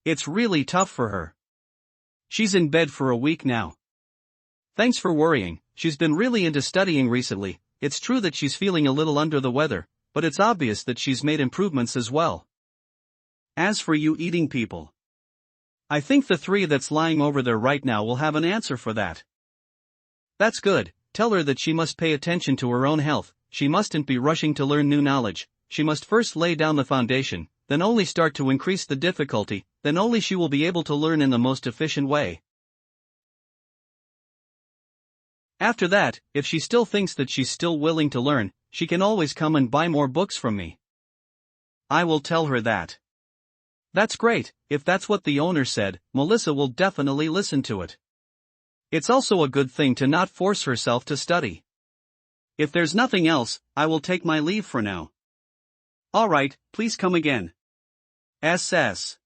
S1: It's really tough for her. She's in bed for a week now. Thanks for worrying. She's been really into studying recently. It's true that she's feeling a little under the weather, but it's obvious that she's made improvements as well. As for you eating people, I think the three that's lying over there right now will have an answer for that. That's good. Tell her that she must pay attention to her own health. She mustn't be rushing to learn new knowledge. She must first lay down the foundation, then only start to increase the difficulty, then only she will be able to learn in the most efficient way. After that, if she still thinks that she's still willing to learn, she can always come and buy more books from me. I will tell her that. That's great. If that's what the owner said, Melissa will definitely listen to it. It's also a good thing to not force herself to study. If there's nothing else, I will take my leave for now. Alright, please come again. SS.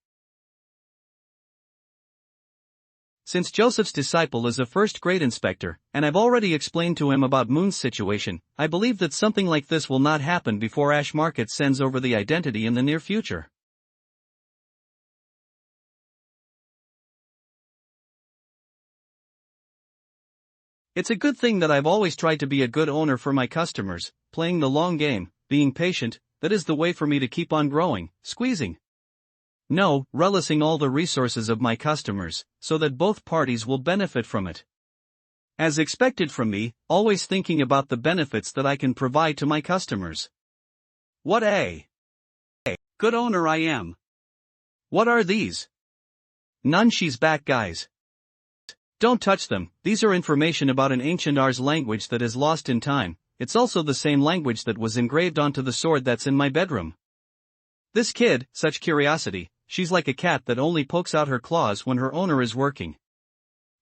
S1: Since Joseph's disciple is a first-grade inspector, and I've already explained to him about Moon's situation, I believe that something like this will not happen before Ash Market sends over the identity in the near future. It's a good thing that I've always tried to be a good owner for my customers, playing the long game, being patient. That is the way for me to keep on growing, squeezing. No, relishing all the resources of my customers, so that both parties will benefit from it. As expected from me, always thinking about the benefits that I can provide to my customers. What a good owner I am. What are these? None. She's back, guys. Don't touch them. These are information about an ancient Ars language that is lost in time. It's also the same language that was engraved onto the sword that's in my bedroom. This kid, such curiosity, she's like a cat that only pokes out her claws when her owner is working.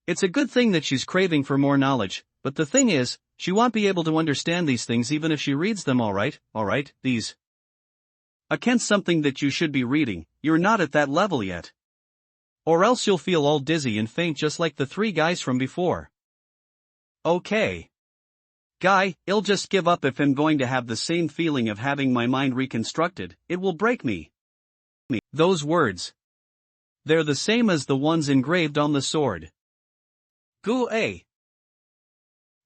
S1: It's a good thing that she's craving for more knowledge, but the thing is, she won't be able to understand these things even if she reads them. Alright, these. Against something that you should be reading, you're not at that level yet. Or else you'll feel all dizzy and faint just like the three guys from before. Okay. Guy, I'll just give up if I'm going to have the same feeling of having my mind reconstructed. It will break me. Those words. They're the same as the ones engraved on the sword. Goo-a.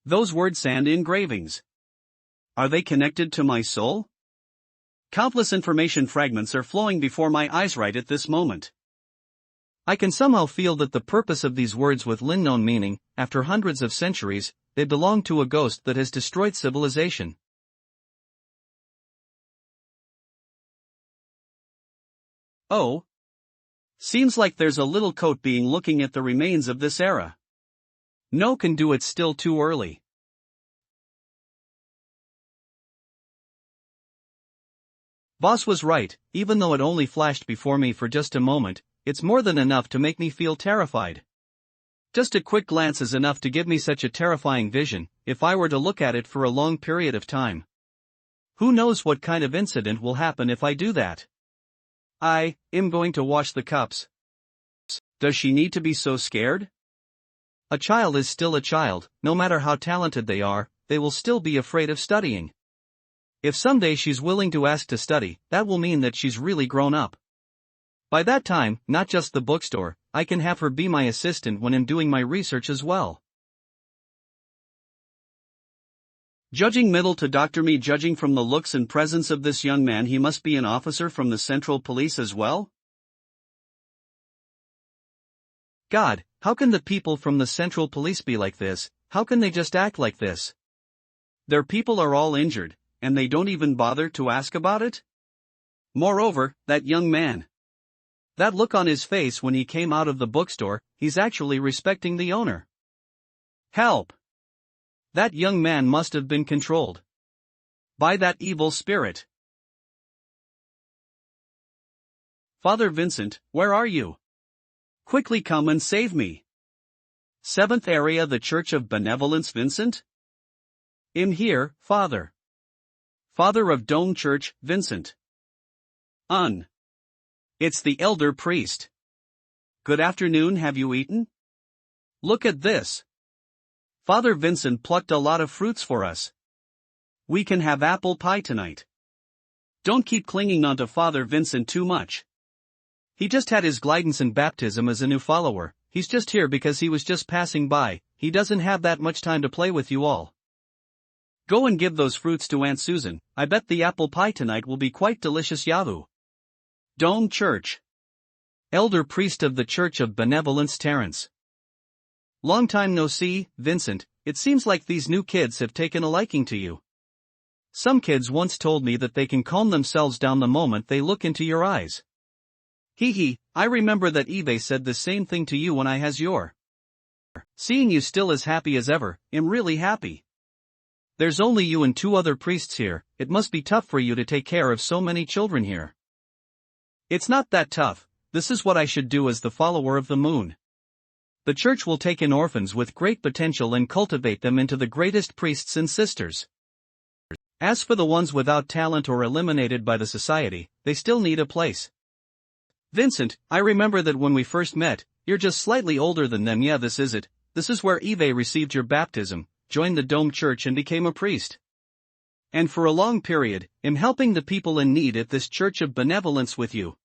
S1: Those words and engravings. Are they connected to my soul? Countless information fragments are flowing before my eyes right at this moment. I can somehow feel that the purpose of these words with unknown meaning, after hundreds of centuries, they belong to a ghost that has destroyed civilization. Oh. Seems like there's a little coat being looking at the remains of this era. No can do, it's still too early. Boss was right, even though it only flashed before me for just a moment, it's more than enough to make me feel terrified. Just a quick glance is enough to give me such a terrifying vision, if I were to look at it for a long period of time. Who knows what kind of incident will happen if I do that? I am going to wash the cups. Does she need to be so scared? A child is still a child. No matter how talented they are, they will still be afraid of studying. If someday she's willing to ask to study, that will mean that she's really grown up. By that time, not just the bookstore, I can have her be my assistant when I'm doing my research as well. Judging middle to Dr. Me, judging from the looks and presence of this young man, he must be an officer from the Central Police as well?
S2: God, how can the people from the Central Police be like this? How can they just act like this?
S1: Their people are all injured, and they don't even bother to ask about it? Moreover, that young man. That look on his face when he came out of the bookstore, he's actually respecting the owner. Help! That young man must have been controlled by that evil spirit. Father Vincent, where are you? Quickly come and save me. 7th area, the Church of Benevolence. Vincent? I'm here, Father. Father of Dome Church, Vincent. It's the elder priest. Good afternoon, have you eaten? Look at this. Father Vincent plucked a lot of fruits for us. We can have apple pie tonight. Don't keep clinging onto Father Vincent too much. He just had his guidance and baptism as a new follower. He's just here because he was just passing by. He doesn't have that much time to play with you all. Go and give those fruits to Aunt Susan. I bet the apple pie tonight will be quite delicious. Yahoo! Dome Church.
S2: Elder priest of the Church of Benevolence, Terence.
S1: Long time no see, Vincent. It seems like these new kids have taken a liking to you.
S2: Some kids once told me that they can calm themselves down the moment they look into your eyes.
S1: Hee, I remember that Eve said the same thing to you when I has your. Seeing you still as happy as ever, I'm really happy.
S2: There's only you and 2 other priests here. It must be tough for you to take care of so many children here.
S1: It's not that tough. This is what I should do as the follower of the moon.
S2: The church will take in orphans with great potential and cultivate them into the greatest priests and sisters. As for the ones without talent or eliminated by the society, they still need a place.
S1: Vincent, I remember that when we first met, you're just slightly older than them. Yeah, this is it. This is where Eve received your baptism, joined the Dome Church and became a priest. And for a long period, I'm helping the people in need at this Church of Benevolence with you.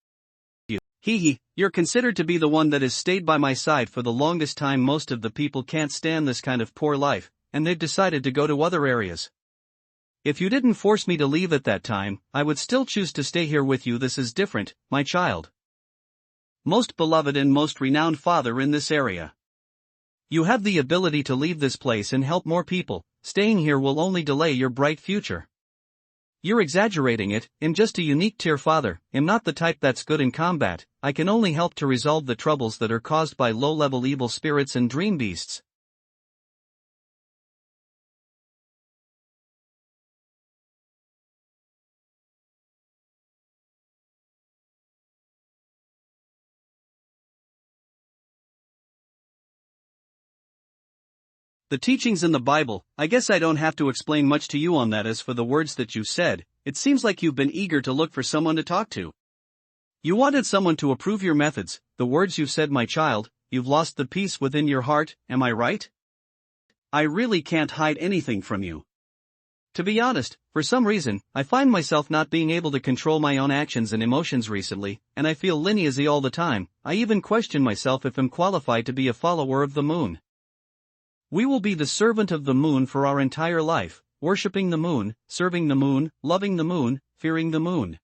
S1: You're considered to be the one that has stayed by my side for the longest time. Most of the people can't stand this kind of poor life, and they've decided to go to other areas. If you didn't force me to leave at that time, I would still choose to stay here with you. This is different, my child. Most beloved and most renowned Father in this area. You have the ability to leave this place and help more people. Staying here will only delay your bright future. You're exaggerating it. I'm just a unique tier Father. I'm not the type that's good in combat. I can only help to resolve the troubles that are caused by low-level evil spirits and dream beasts. The teachings in the Bible, I guess I don't have to explain much to you on that. As for the words that you said, it seems like you've been eager to look for someone to talk to. You wanted someone to approve your methods. The words you've said, my child, you've lost the peace within your heart, am I right? I really can't hide anything from you. To be honest, for some reason, I find myself not being able to control my own actions and emotions recently, and I feel lineazy all the time. I even question myself if I'm qualified to be a follower of the moon. We will be the servant of the moon for our entire life, worshipping the moon, serving the moon, loving the moon, fearing the moon.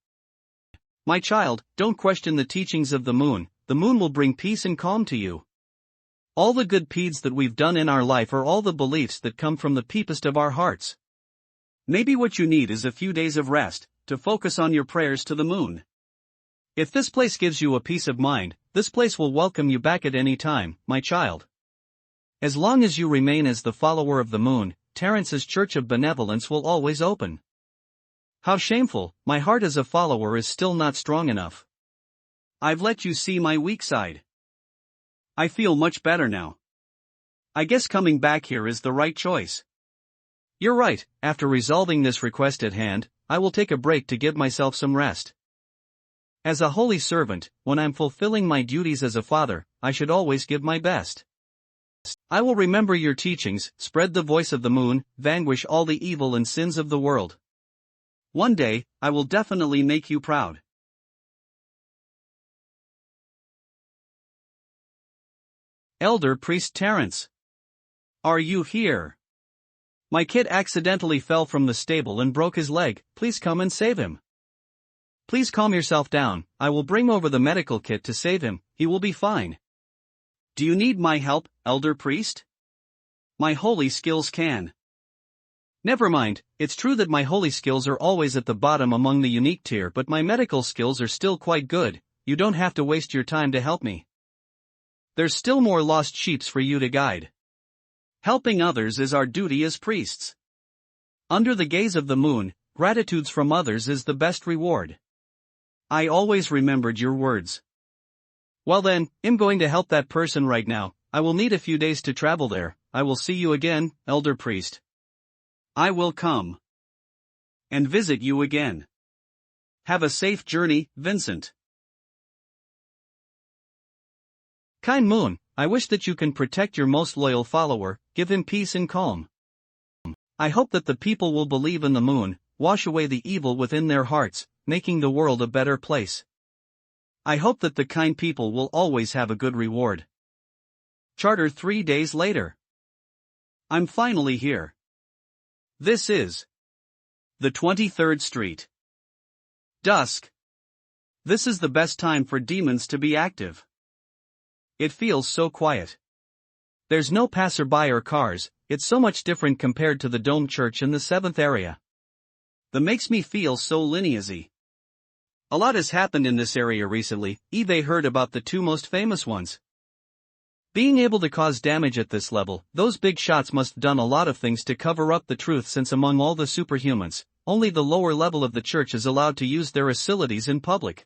S1: My child, don't question the teachings of the moon. The moon will bring peace and calm to you. All the good deeds that we've done in our life are all the beliefs that come from the deepest of our hearts. Maybe what you need is a few days of rest, to focus on your prayers to the moon. If this place gives you a peace of mind, this place will welcome you back at any time, my child. As long as you remain as the follower of the moon, Terence's Church of Benevolence will always open. How shameful, my heart as a follower is still not strong enough. I've let you see my weak side. I feel much better now. I guess coming back here is the right choice. You're right, after resolving this request at hand, I will take a break to give myself some rest. As a holy servant, when I'm fulfilling my duties as a father, I should always give my best. I will remember your teachings, spread the voice of the moon, vanquish all the evil and sins of the world. One day, I will definitely make you proud. Elder Priest Terence. Are you here?
S2: My kid accidentally fell from the stable and broke his leg, please come and save him. Please calm yourself down, I will bring over the medical kit to save him, he will be fine.
S1: Do you need my help, elder priest? My holy skills can.
S2: Never mind, it's true that my holy skills are always at the bottom among the unique tier, but my medical skills are still quite good, you don't have to waste your time to help me. There's still more lost sheeps for you to guide.
S1: Helping others is our duty as priests.
S2: Under the gaze of the moon, gratitude from others is the best reward.
S1: I always remembered your words.
S2: Well then, I'm going to help that person right now, I will need a few days to travel there, I will see you again, elder priest.
S1: I will come and visit you again. Have a safe journey, Vincent.
S2: Kind moon, I wish that you can protect your most loyal follower, give him peace and calm. I hope that the people will believe in the moon, wash away the evil within their hearts, making the world a better place. I hope that the kind people will always have a good reward.
S1: Charter 3 days later. I'm finally here. This is the 23rd Street. Dusk. This is the best time for demons to be active. It feels so quiet.
S2: There's no passerby or cars, it's so much different compared to the Dome Church in the 7th area.
S1: That makes me feel so lineazy. A lot has happened in this area recently, eBay heard about the 2 most famous ones.
S2: Being able to cause damage at this level, those big shots must have done a lot of things to cover up the truth, since among all the superhumans, only the lower level of the church is allowed to use their facilities in public.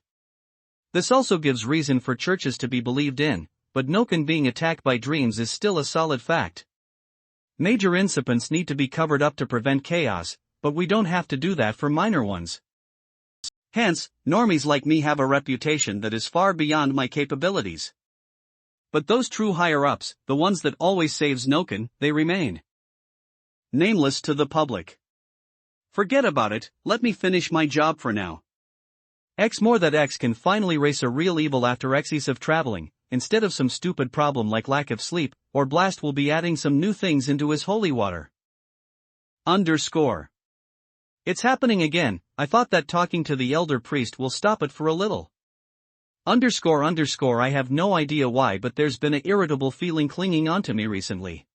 S2: This also gives reason for churches to be believed in, but Noken being attacked by dreams is still a solid fact. Major incidents need to be covered up to prevent chaos, but we don't have to do that for minor ones.
S1: Hence, normies like me have a reputation that is far beyond my capabilities. But those true higher-ups, the ones that always saves Noken, they remain nameless to the public. Forget about it, let me finish my job for now.
S2: X more that X can finally race a real evil after X's of traveling, instead of some stupid problem like lack of sleep, or Blast will be adding some new things into his holy water.
S1: Underscore.
S2: It's happening again, I thought that talking to the elder priest will stop it for a little. Underscore I have no idea why, but there's been an irritable feeling clinging onto me recently.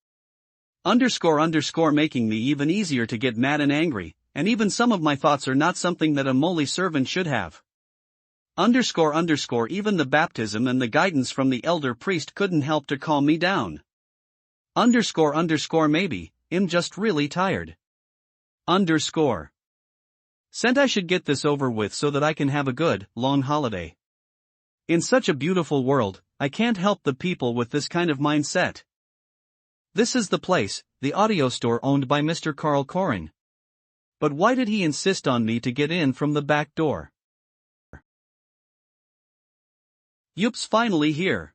S1: Underscore making me even easier to get mad and angry, and even some of my thoughts are not something that a moly servant should have. Underscore even the baptism and the guidance from the elder priest couldn't help to calm me down. Underscore maybe, I'm just really tired. Underscore. Sent I should get this over with so that I can have a good, long holiday. In such a beautiful world, I can't help the people with this kind of mindset. This is the place, the audio store owned by Mr. Carl Corin. But why did he insist on me to get in from the back door? Youp's finally here.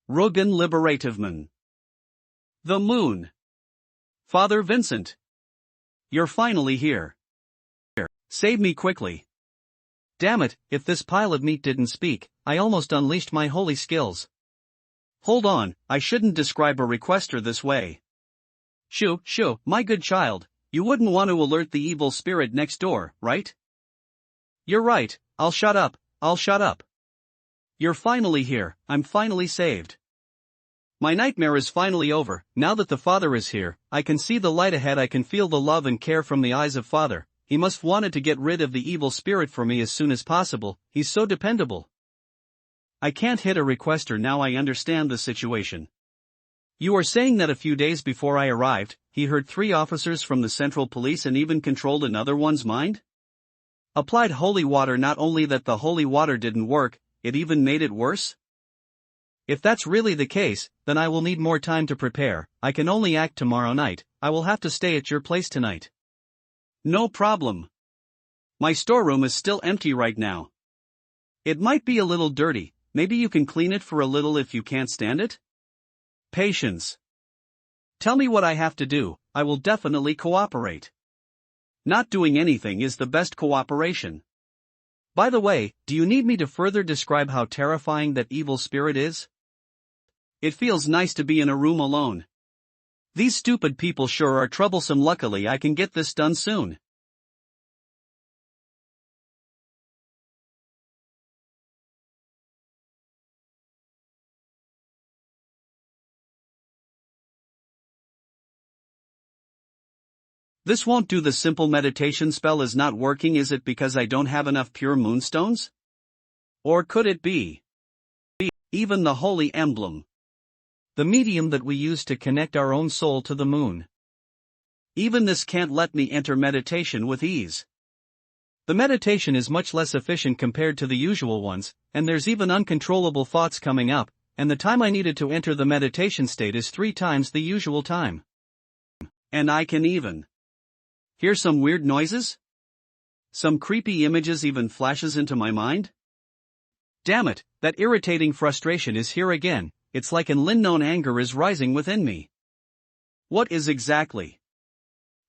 S1: Rugen Liberativman. The moon. Father Vincent. You're finally here. Save me quickly. Damn it, if this pile of meat didn't speak, I almost unleashed my holy skills. Hold on, I shouldn't describe a requester this way. Shoo, my good child, you wouldn't want to alert the evil spirit next door, right? You're right, I'll shut up. You're finally here, I'm finally saved. My nightmare is finally over, now that the Father is here, I can see the light ahead, I can feel the love and care from the eyes of Father. He must wanted to get rid of the evil spirit for me as soon as possible, he's so dependable. I can't hit a requester now, I understand the situation. You are saying that a few days before I arrived, he heard 3 officers from the Central Police and even controlled another one's mind? Applied holy water, not only that the holy water didn't work, it even made it worse? If that's really the case, then I will need more time to prepare, I can only act tomorrow night, I will have to stay at your place tonight. No problem. My storeroom is still empty right now. It might be a little dirty, maybe you can clean it for a little if you can't stand it? Patience. Tell me what I have to do, I will definitely cooperate. Not doing anything is the best cooperation. By the way, do you need me to further describe how terrifying that evil spirit is? It feels nice to be in a room alone. These stupid people sure are troublesome. Luckily I can get this done soon. This won't do. The simple meditation spell is not working. Is it because I don't have enough pure moonstones? Or could it be even the holy emblem?
S2: The medium that we use to connect our own soul to the moon.
S1: Even this can't let me enter meditation with ease.
S2: The meditation is much less efficient compared to the usual ones, and there's even uncontrollable thoughts coming up, and the time I needed to enter the meditation state is 3 times the usual time.
S1: And I can even hear some weird noises? Some creepy images even flashes into my mind? Damn it, that irritating frustration is here again. It's like an unknown anger is rising within me. What is exactly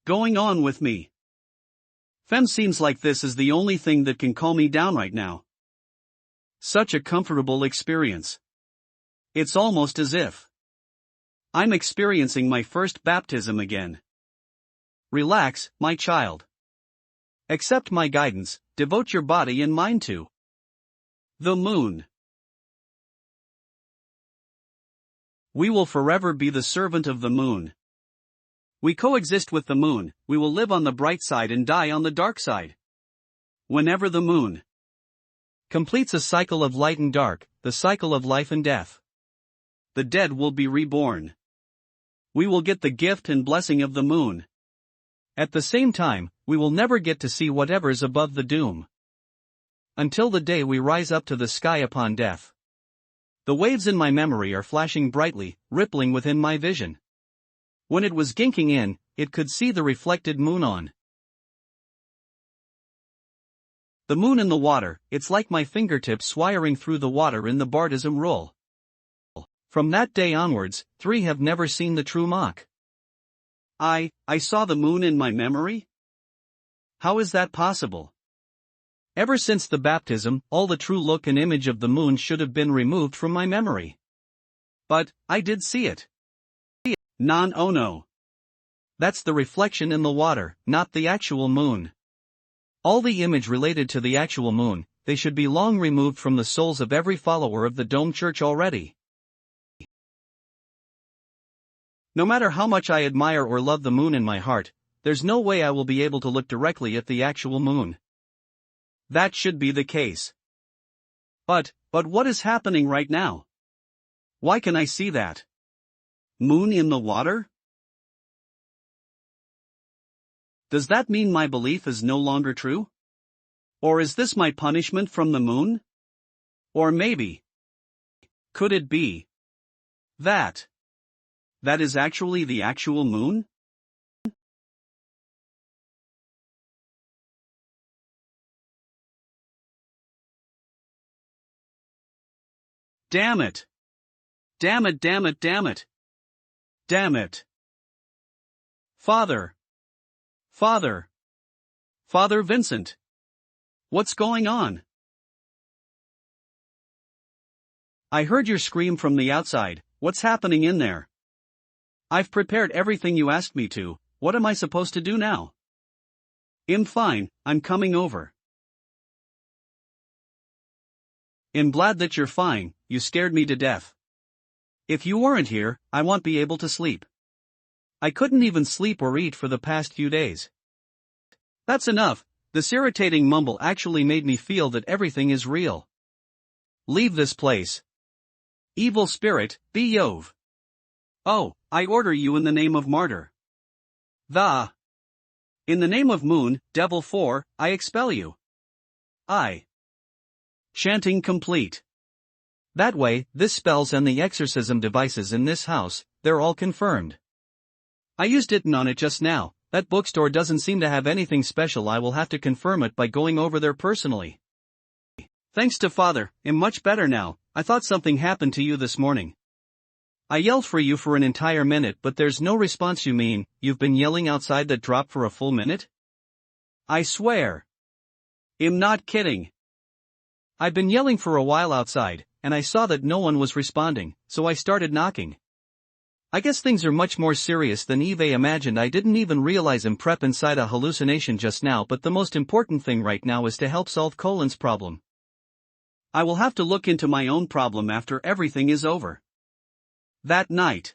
S1: going on with me? Seems like this is the only thing that can calm me down right now. Such a comfortable experience. It's almost as if I'm experiencing my first baptism again. Relax, my child. Accept my guidance, devote your body and mind to the moon. We will forever be the servant of the moon. We coexist with the moon, we will live on the bright side and die on the dark side. Whenever the moon
S2: completes a cycle of light and dark, the cycle of life and death,
S1: the dead will be reborn. We will get the gift and blessing of the moon.
S2: At the same time, we will never get to see whatever's above the doom. Until the day we rise up to the sky upon death. The waves in my memory are flashing brightly, rippling within my vision. When it was ginking in, it could see the reflected moon on the moon in the water. It's like my fingertips swiring through the water in the baptism roll. From that day onwards, 3 have never seen the true mock.
S1: I saw the moon in my memory? How is that possible?
S2: Ever since the baptism, all the true look and image of the moon should have been removed from my memory.
S1: But I did see it. Oh no.
S2: That's the reflection in the water, not the actual moon. All the image related to the actual moon, they should be long removed from the souls of every follower of the Dome Church already. No matter how much I admire or love the moon in my heart, there's no way I will be able to look directly at the actual moon.
S1: That should be the case. But what is happening right now? Why can I see that moon in the water? Does that mean my belief is no longer true? Or is this my punishment from the moon? Or maybe, could it be that is actually the actual moon? Damn it! Damn it, damn it, damn it! Damn it! Father! Father! Father Vincent! What's going on? I heard your scream from the outside. What's happening in there? I've prepared everything you asked me to. What am I supposed to do now? I'm fine, I'm coming over. I'm glad that you're fine, you scared me to death. If you weren't here, I won't be able to sleep. I couldn't even sleep or eat for the past few days. That's enough. This irritating mumble actually made me feel that everything is real. Leave this place. Evil spirit, be Yov. Oh, I order you in the name of Martyr. In the name of Moon, Devil 4, I expel you. Chanting complete. That way, this spells and the exorcism devices in this house, they're all confirmed. I used it on it just now. That bookstore doesn't seem to have anything special. I will have to confirm it by going over there personally. Thanks to Father, I'm much better now. I thought something happened to you this morning. I yelled for you for an entire minute but there's no response. You mean, you've been yelling outside that drop for a full minute? I swear. I'm not kidding. I've been yelling for a while outside, and I saw that no one was responding, so I started knocking.
S2: I guess things are much more serious than Eve imagined. I didn't even realize I'm prep inside a hallucination just now, but the most important thing right now is to help solve Colin's problem.
S1: I will have to look into my own problem after everything is over. That night.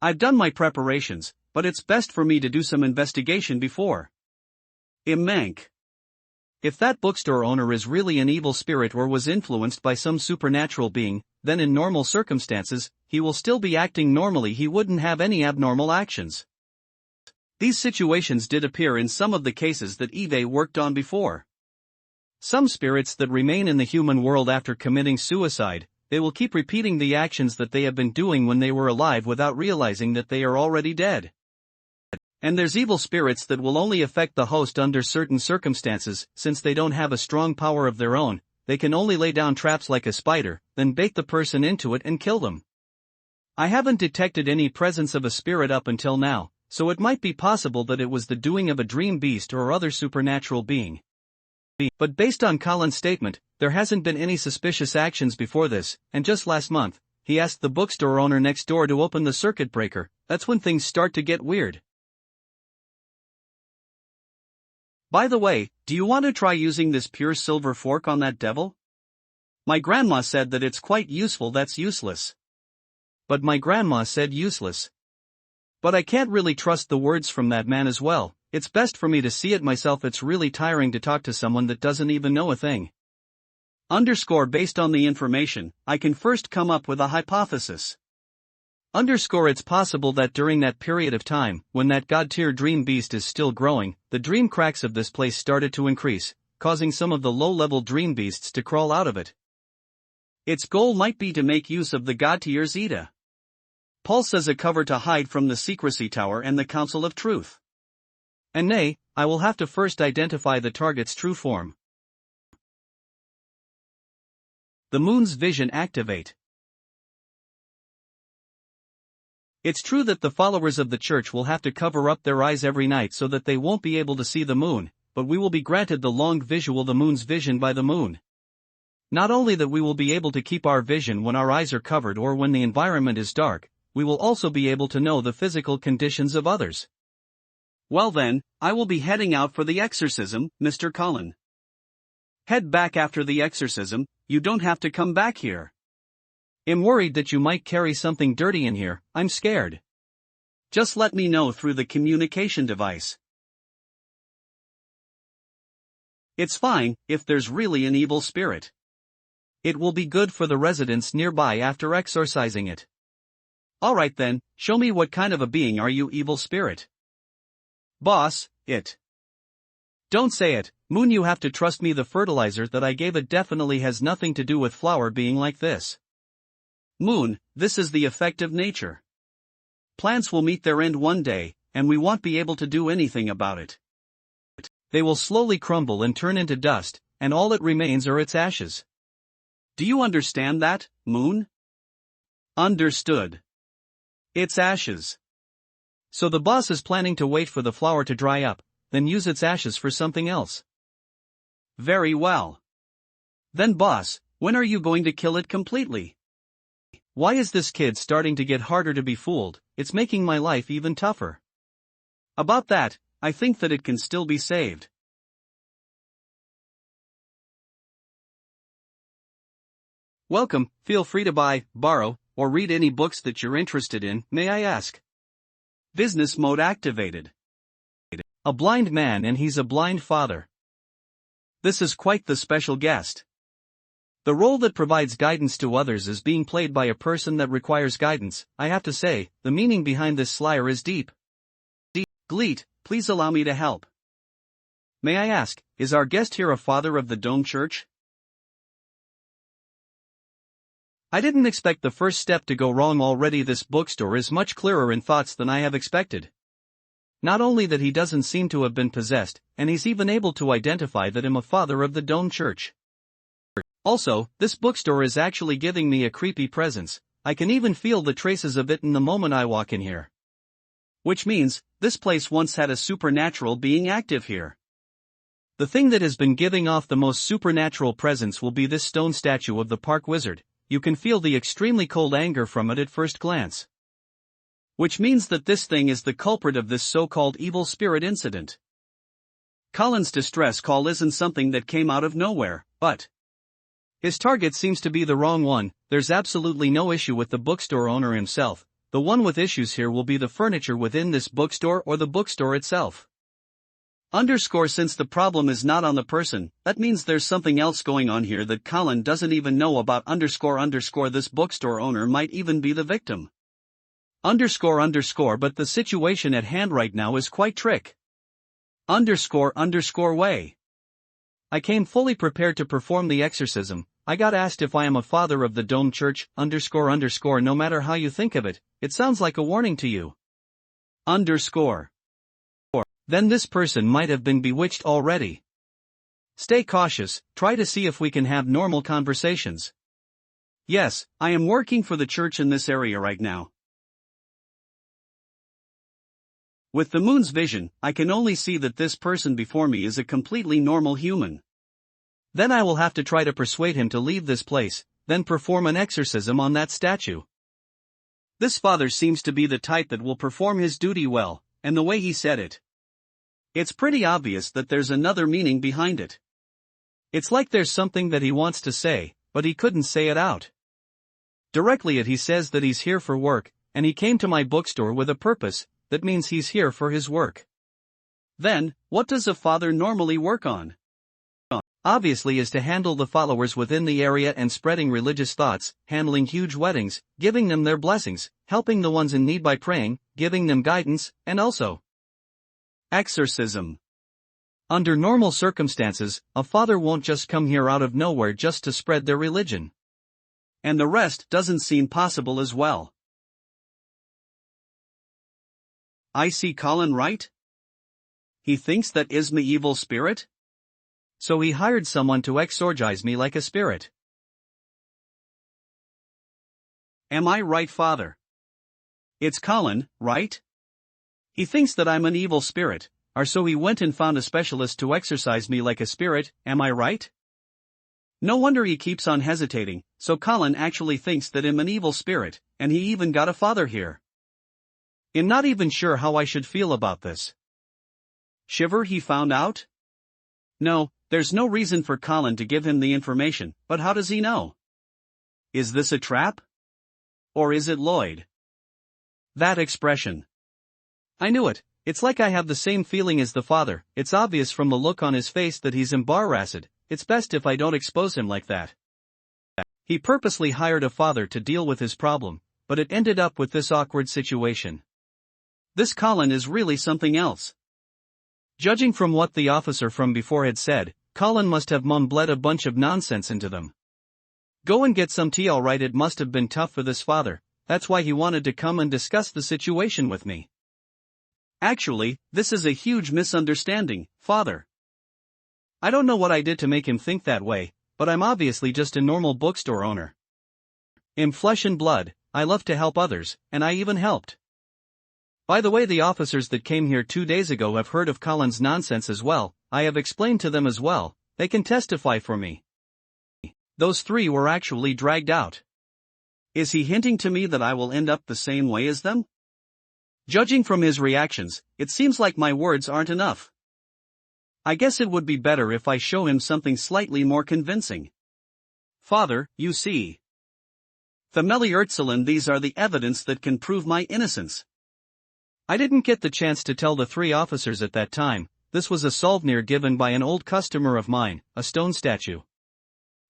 S1: I've done my preparations, but it's best for me to do some investigation before. Mank. If that bookstore owner is really an evil spirit or was influenced by some supernatural being, then in normal circumstances, he will still be acting normally. He wouldn't have any abnormal actions. These situations did appear in some of the cases that Eve worked on before. Some spirits that remain in the human world after committing suicide, they will keep repeating the actions that they have been doing when they were alive without realizing that they are already dead. And there's evil spirits that will only affect the host under certain circumstances. Since they don't have a strong power of their own, they can only lay down traps like a spider, then bait the person into it and kill them. I haven't detected any presence of a spirit up until now, so it might be possible that it was the doing of a dream beast or other supernatural being. But based on Colin's statement, there hasn't been any suspicious actions before this, and just last month, he asked the bookstore owner next door to open the circuit breaker. That's when things start to get weird. By the way, do you want to try using this pure silver fork on that devil? My grandma said that it's quite useful. That's useless. But my grandma said useless. But I can't really trust the words from that man as well. It's best for me to see it myself. It's really tiring to talk to someone that doesn't even know a thing. Based on the information, I can first come up with a hypothesis. It's possible that during that period of time, when that god-tier dream beast is still growing, the dream cracks of this place started to increase, causing some of the low-level dream beasts to crawl out of it. Its goal might be to make use of the god-tier Zeta. Paul says a cover to hide from the Secrecy Tower and the Council of Truth. And nay, I will have to first identify the target's true form. The moon's vision activate. It's true that the followers of the church will have to cover up their eyes every night so that they won't be able to see the moon, but we will be granted the long visual, the moon's vision by the moon. Not only that we will be able to keep our vision when our eyes are covered or when the environment is dark, we will also be able to know the physical conditions of others. Well then, I will be heading out for the exorcism, Mr. Colin. Head back after the exorcism. You don't have to come back here. I'm worried that you might carry something dirty in here. I'm scared. Just let me know through the communication device. It's fine, if there's really an evil spirit. It will be good for the residents nearby after exorcising it. Alright then, show me what kind of a being are you, evil spirit? Boss, it. Don't say it, Moon. You have to trust me. The fertilizer that I gave it definitely has nothing to do with flower being like this. Moon, this is the effect of nature. Plants will meet their end one day, and we won't be able to do anything about it. They will slowly crumble and turn into dust, and all that remains are its ashes. Do you understand that, Moon? Understood. Its ashes. So the boss is planning to wait for the flower to dry up, then use its ashes for something else. Very well. Then boss, when are you going to kill it completely? Why is this kid starting to get harder to be fooled? It's making my life even tougher. About that, I think that it can still be saved. Welcome, feel free to buy, borrow, or read any books that you're interested in, may I ask? Business mode activated. A blind man and he's a blind father. This is quite the special guest. The role that provides guidance to others is being played by a person that requires guidance. I have to say, the meaning behind this slyer is deep. Gleet, please allow me to help. May I ask, is our guest here a father of the Dome Church? I didn't expect the first step to go wrong already. This bookstore is much clearer in thoughts than I have expected. Not only that he doesn't seem to have been possessed, and he's even able to identify that I'm a father of the Dome Church. Also, this bookstore is actually giving me a creepy presence. I can even feel the traces of it in the moment I walk in here. Which means, this place once had a supernatural being active here. The thing that has been giving off the most supernatural presence will be this stone statue of the park wizard. You can feel the extremely cold anger from it at first glance. Which means that this thing is the culprit of this so-called evil spirit incident. Colin's distress call isn't something that came out of nowhere, but his target seems to be the wrong one. There's absolutely no issue with the bookstore owner himself. The one with issues here will be the furniture within this bookstore or the bookstore itself. Since the problem is not on the person, that means there's something else going on here that Colin doesn't even know about. This bookstore owner might even be the victim. But the situation at hand right now is quite trick. Way. I came fully prepared to perform the exorcism. I got asked if I am a father of the Dome Church, no matter how you think of it, it sounds like a warning to you. Then this person might have been bewitched already. Stay cautious, try to see if we can have normal conversations. Yes, I am working for the church in this area right now. With the moon's vision, I can only see that this person before me is a completely normal human. Then I will have to try to persuade him to leave this place, then perform an exorcism on that statue. This father seems to be the type that will perform his duty well, and the way he said it, it's pretty obvious that there's another meaning behind it. It's like there's something that he wants to say, but he couldn't say it out. Directly he says that he's here for work, and he came to my bookstore with a purpose. That means he's here for his work. Then, what does a father normally work on? Obviously is to handle the followers within the area and spreading religious thoughts, handling huge weddings, giving them their blessings, helping the ones in need by praying, giving them guidance, and also exorcism. Under normal circumstances, a father won't just come here out of nowhere just to spread their religion. And the rest doesn't seem possible as well. I see Colin right? He thinks that is me evil spirit? So he hired someone to exorcise me like a spirit. Am I right, father? It's Colin, right? He thinks that I'm an evil spirit, or so he went and found a specialist to exorcise me like a spirit, am I right? No wonder he keeps on hesitating, so Colin actually thinks that I'm an evil spirit, and he even got a father here. I'm not even sure how I should feel about this. Shiver, he found out? No, there's no reason for Colin to give him the information, but how does he know? Is this a trap? Or is it Lloyd? That expression. I knew it, it's like I have the same feeling as the father. It's obvious from the look on his face that he's embarrassed. It's best if I don't expose him like that. He purposely hired a father to deal with his problem, but it ended up with this awkward situation. This Colin is really something else. Judging from what the officer from before had said, Colin must have mumbled a bunch of nonsense into them. Go and get some tea, alright. It must have been tough for this father, that's why he wanted to come and discuss the situation with me. Actually, this is a huge misunderstanding, father. I don't know what I did to make him think that way, but I'm obviously just a normal bookstore owner. I'm flesh and blood, I love to help others, and I even helped. By the way, the officers that came here 2 days ago have heard of Colin's nonsense as well. I have explained to them as well, they can testify for me. Those 3 were actually dragged out. Is he hinting to me that I will end up the same way as them? Judging from his reactions, it seems like my words aren't enough. I guess it would be better if I show him something slightly more convincing. Father, you see. Family Ursuline, these are the evidence that can prove my innocence. I didn't get the chance to tell the 3 officers at that time. This was a souvenir given by an old customer of mine, a stone statue.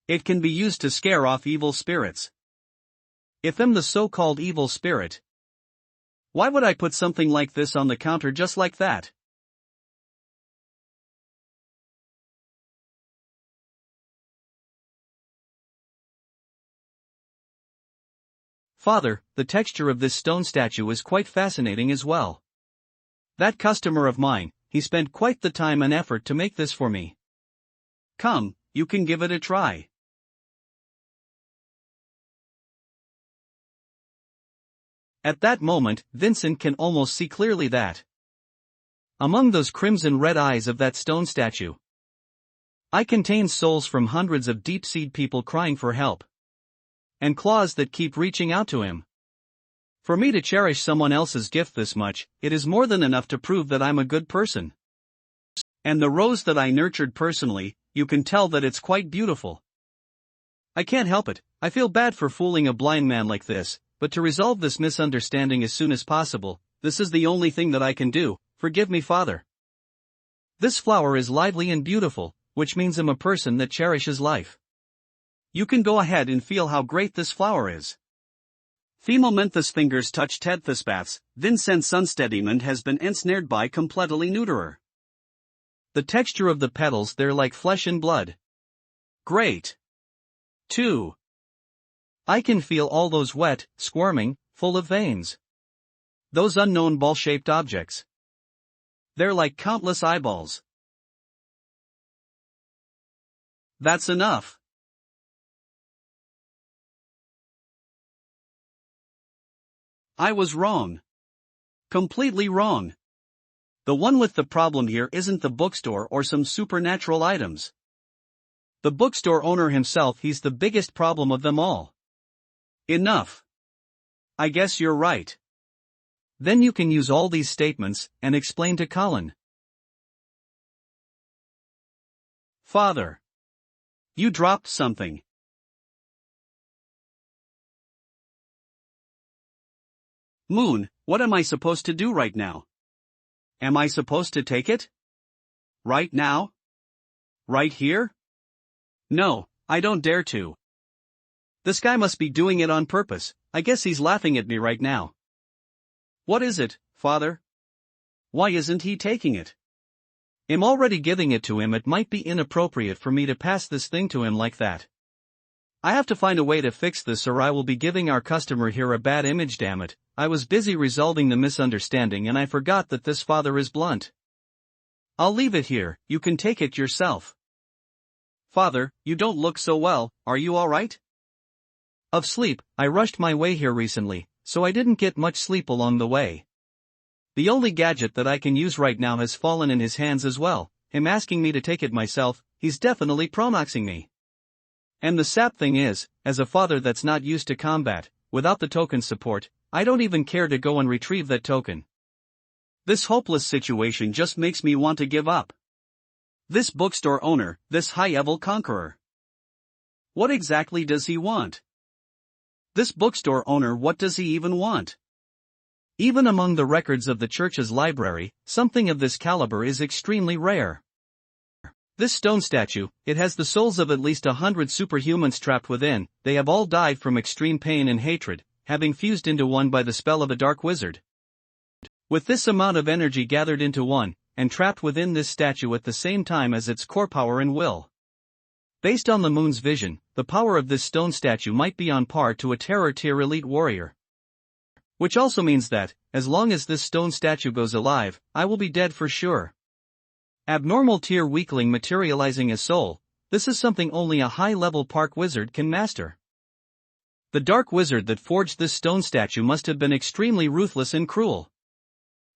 S1: It can be used to scare off evil spirits. If I'm the so-called evil spirit, why would I put something like this on the counter just like that? Father, the texture of this stone statue is quite fascinating as well. That customer of mine, he spent quite the time and effort to make this for me. Come, you can give it a try. At that moment, Vincent can almost see clearly that among those crimson red eyes of that stone statue, I contain souls from hundreds of deep-seed people crying for help. And claws that keep reaching out to him.
S2: For me to cherish someone else's gift this much, it is more than enough to prove that I'm a good person.
S1: And the rose that I nurtured personally, you can tell that it's quite beautiful.
S2: I can't help it, I feel bad for fooling a blind man like this, but to resolve this misunderstanding as soon as possible, this is the only thing that I can do. Forgive me, Father. This flower is lively and beautiful, which means I'm a person that cherishes life.
S1: You can go ahead and feel how great this flower is. Themomentous fingers touch Tethyspaths, Vincent's unsteadiment has been ensnared by completely neuterer.
S2: The texture of the petals, they're like flesh and blood.
S1: Great. 2.
S2: I can feel all those wet, squirming, full of veins. Those unknown ball-shaped objects.
S1: They're like countless eyeballs. That's enough. I was wrong. Completely wrong. The one with the problem here isn't the bookstore or some supernatural items. The bookstore owner himself, he's the biggest problem of them all. Enough. I guess you're right.
S2: Then you can use all these statements and explain to Colin.
S1: Father. You dropped something. Moon, what am I supposed to do right now? Am I supposed to take it? Right now? Right here? No, I don't dare to. This guy must be doing it on purpose. I guess he's laughing at me right now. What is it, Father? Why isn't he taking it?
S2: I'm already giving it to him. It might be inappropriate for me to pass this thing to him like that. I have to find a way to fix this or I will be giving our customer here a bad image, damn it. I was busy resolving the misunderstanding and I forgot that this father is blunt. I'll leave it here, you can take it yourself.
S1: Father, you don't look so well, are you alright?
S2: Of sleep, I rushed my way here recently, so I didn't get much sleep along the way. The only gadget that I can use right now has fallen in his hands as well, him asking me to take it myself, he's definitely promoxing me. And the sap thing is, as a father that's not used to combat, without the token support, I don't even care to go and retrieve that token.
S1: This hopeless situation just makes me want to give up. This bookstore owner, this high-level conqueror. What exactly does he want? This bookstore owner, what does he even want?
S2: Even among the records of the church's library, something of this caliber is extremely rare. This stone statue, it has the souls of at least 100 superhumans trapped within. They have all died from extreme pain and hatred, having fused into one by the spell of a dark wizard. With this amount of energy gathered into one, and trapped within this statue at the same time as its core power and will. Based on the moon's vision, the power of this stone statue might be on par to a terror tier elite warrior. Which also means that, as long as this stone statue goes alive, I will be dead for sure. Abnormal tier weakling materializing as soul, this is something only a high-level park wizard can master. The dark wizard that forged this stone statue must have been extremely ruthless and cruel.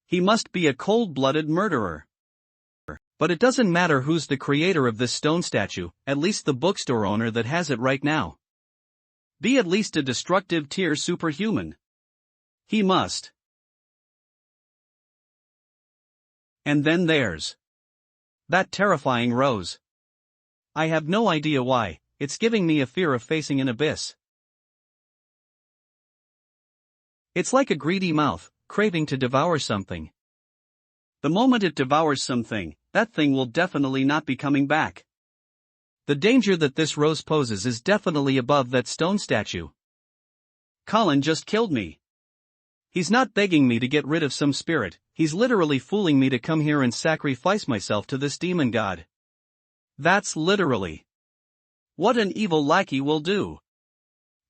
S1: He must be a cold-blooded murderer.
S2: But it doesn't matter who's the creator of this stone statue, at least the bookstore owner that has it right now.
S1: Be at least a destructive tier superhuman. He must. And then there's that terrifying rose. I have no idea why, it's giving me a fear of facing an abyss.
S2: It's like a greedy mouth, craving to devour something.
S1: The moment it devours something, that thing will definitely not be coming back.
S2: The danger that this rose poses is definitely above that stone statue.
S1: Colin just killed me.
S2: He's not begging me to get rid of some spirit, he's literally fooling me to come here and sacrifice myself to this demon god.
S1: That's literally what an evil lackey will do.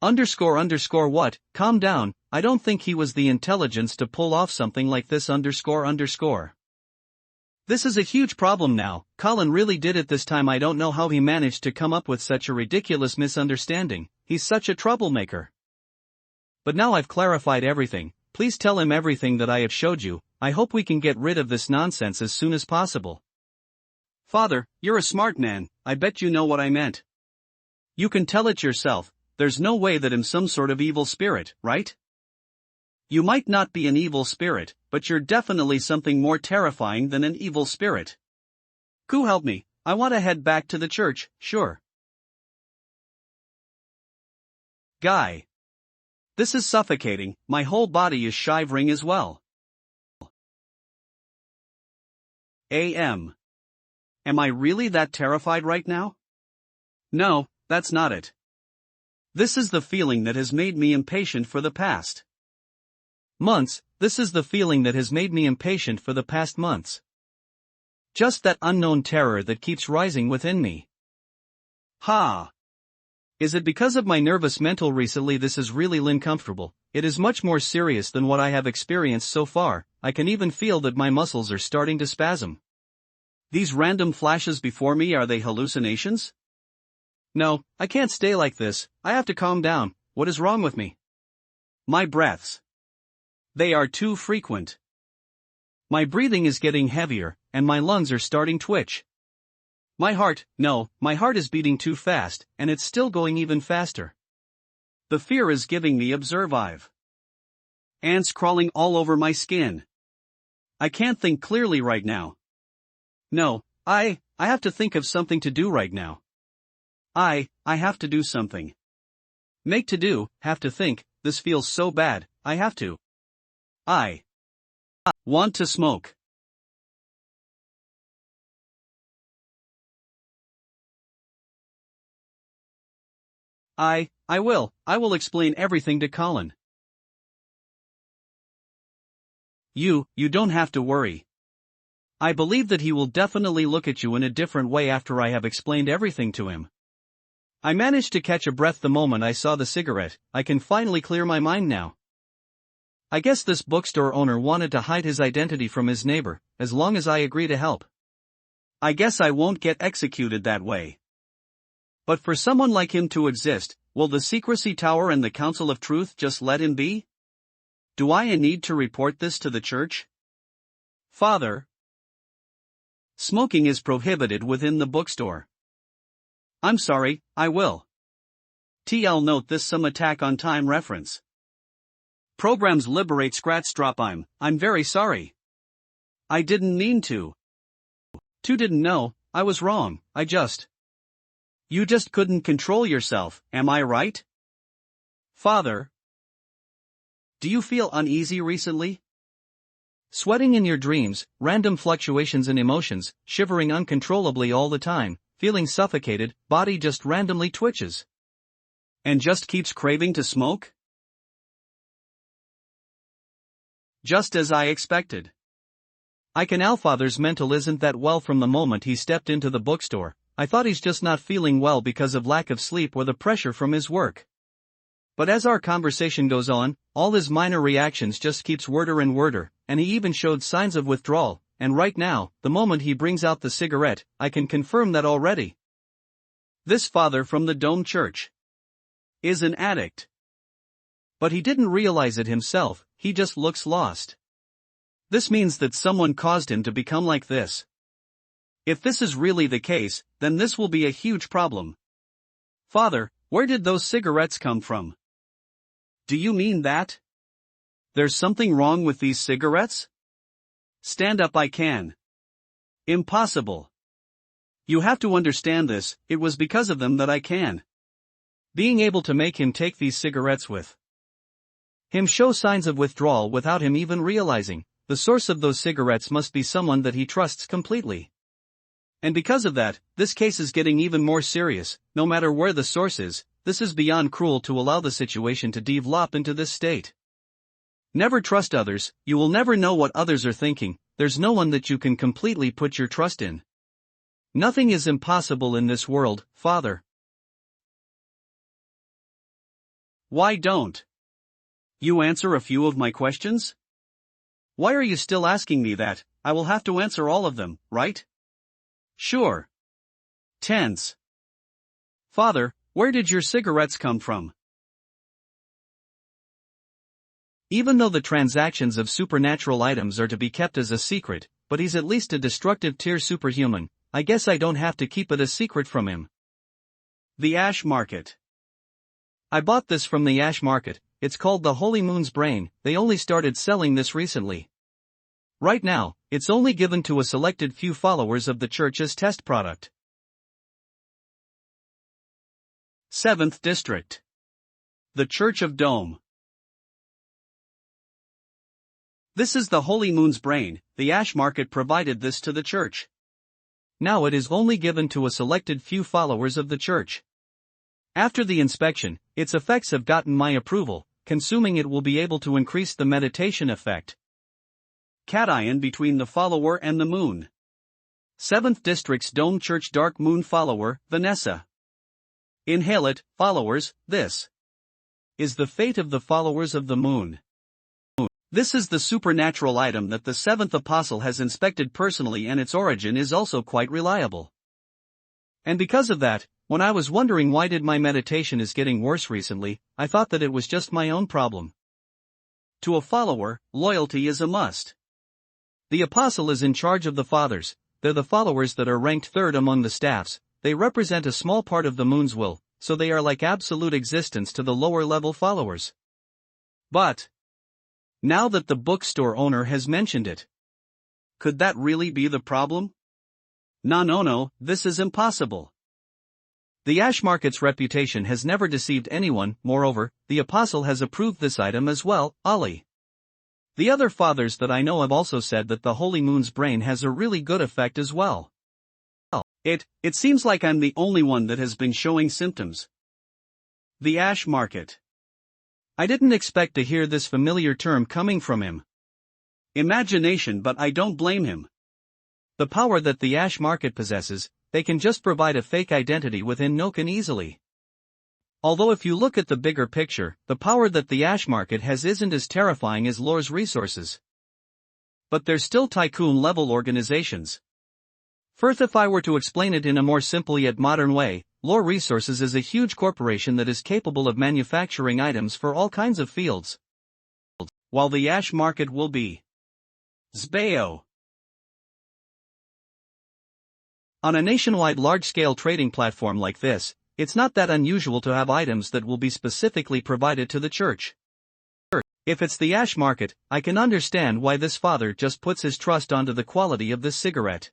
S2: What, calm down, I don't think he was the intelligence to pull off something like this. This is a huge problem now. Colin really did it this time. I don't know how he managed to come up with such a ridiculous misunderstanding, he's such a troublemaker. But now I've clarified everything, please tell him everything that I have showed you. I hope we can get rid of this nonsense as soon as possible.
S1: Father, you're a smart man, I bet you know what I meant. You can tell it yourself, there's no way that I'm some sort of evil spirit, right? You might not be an evil spirit, but you're definitely something more terrifying than an evil spirit. Ku, help me, I want to head back to the church, sure. Guy. This is suffocating, my whole body is shivering as well. Am I really that terrified right now? No, that's not it. This is the feeling that has made me impatient for the past months. Just that unknown terror that keeps rising within me. Ha! Is it because of my nervous mental recently? This is really uncomfortable. It is much more serious than what I have experienced so far. I can even feel that my muscles are starting to spasm. These random flashes before me, are they hallucinations? No, I can't stay like this. I have to calm down. What is wrong with me? My breaths. They are too frequent. My breathing is getting heavier, and my lungs are starting to twitch. My heart is beating too fast, and it's still going even faster. The fear is giving me observe. Ants crawling all over my skin. I can't think clearly right now. No, I have to think of something to do right now. I have to do something. Make to do, have to think, this feels so bad, I have to. I want to smoke. I will explain everything to Colin. You don't have to worry. I believe that he will definitely look at you in a different way after I have explained everything to him. I managed to catch a breath the moment I saw the cigarette. I can finally clear my mind now. I guess this bookstore owner wanted to hide his identity from his neighbor, as long as I agree to help. I guess I won't get executed that way. But for someone like him to exist, will the Secrecy Tower and the Council of Truth just let him be? Do I need to report this to the church? Father, smoking is prohibited within the bookstore. I'm sorry, I will. TL note this some Attack on Time reference. Programs liberate Scratstrop. I'm very sorry. I didn't mean to. Didn't know, I was wrong, You just couldn't control yourself, am I right? Father, do you feel uneasy recently? Sweating in your dreams, random fluctuations in emotions, shivering uncontrollably all the time, feeling suffocated, body just randomly twitches. And just keeps craving to smoke? Just as I expected. I can Alfather's mental isn't that well from the moment he stepped into the bookstore. I thought he's just not feeling well because of lack of sleep or the pressure from his work. But as our conversation goes on, all his minor reactions just keeps worder, and he even showed signs of withdrawal, and right now, the moment he brings out the cigarette, I can confirm that already. This father from the Dome Church is an addict. But he didn't realize it himself, he just looks lost. This means that someone caused him to become like this. If this is really the case, then this will be a huge problem. Father, where did those cigarettes come from? Do you mean that? There's something wrong with these cigarettes? Stand up, I can. Impossible. You have to understand this, it was because of them that I can. Being able to make him take these cigarettes with him show signs of withdrawal without him even realizing, the source of those cigarettes must be someone that he trusts completely. And because of that, this case is getting even more serious. No matter where the source is, this is beyond cruel to allow the situation to develop into this state. Never trust others, you will never know what others are thinking, there's no one that you can completely put your trust in. Nothing is impossible in this world, Father. Why don't you answer a few of my questions? Why are you still asking me that? I will have to answer all of them, right? Sure. Tense. Father, where did your cigarettes come from? Even though the transactions of supernatural items are to be kept as a secret, but he's at least a destructive tier superhuman, I guess I don't have to keep it a secret from him. The Ash Market. I bought this from the Ash Market,
S2: it's called the Holy Moon's Brain. They only started selling this recently. Right now, it's only given to a selected few followers of the church as test product.
S1: 7th District. The Church of Dome. This is the Holy Moon's Brain. The Ash Market provided this to the church.
S2: Now it is only given to a selected few followers of the church. After the inspection, its effects have gotten my approval. Consuming it will be able to increase the meditation effect.
S1: Cation between the follower and the moon. 7th District's Dome Church Dark Moon follower, Vanessa. Inhale it, followers. This is the fate of the followers of the moon. This is the supernatural item that the 7th Apostle has inspected personally, and its origin is also quite reliable. And because of that, when I was wondering why did my meditation is getting worse recently, I thought that it was just my own problem. To a follower, loyalty is a must. The apostle is in charge of the fathers. They're the followers that are ranked third among the staffs. They represent a small part of the moon's will, so they are like absolute existence to the lower level followers. But now that the bookstore owner has mentioned it, could that really be the problem? No, this is impossible. The Ash Market's reputation has never deceived anyone. Moreover, the apostle has approved this item as well, Ali. The other fathers that I know have also said that the Holy Moon's Brain has a really good effect as well. It seems like I'm the only one that has been showing symptoms. The Ash Market. I didn't expect to hear this familiar term coming from him. Imagination, but I don't blame him. The power that the Ash Market possesses, they can just provide a fake identity within Noken easily. Although if you look at the bigger picture, the power that the Ash Market has isn't as terrifying as Lore's resources. But they're still tycoon-level organizations. First, if I were to explain it in a more simple yet modern way, Lore Resources is a huge corporation that is capable of manufacturing items for all kinds of fields. While the Ash Market will be Zbao. On a nationwide large-scale trading platform like this, it's not that unusual to have items that will be specifically provided to the church. If it's the Ash Market, I can understand why this father just puts his trust onto the quality of this cigarette.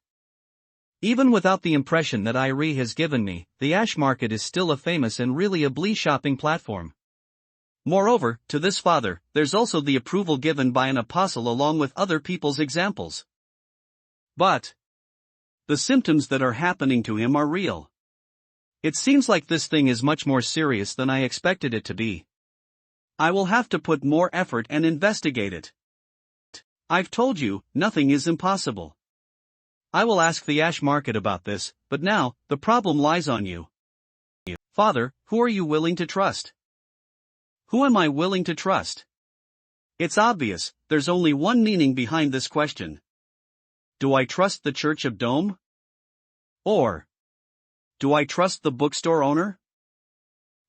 S1: Even without the impression that Irie has given me, the Ash Market is still a famous and really a blee shopping platform. Moreover, to this father, there's also the approval given by an apostle along with other people's examples. But the symptoms that are happening to him are real. It seems like this thing is much more serious than I expected it to be. I will have to put more effort and investigate it. I've told you, nothing is impossible. I will ask the Ash Market about this, but now, the problem lies on you. Father, who are you willing to trust? Who am I willing to trust? It's obvious, there's only one meaning behind this question. Do I trust the Church of Dome? Or do I trust the bookstore owner?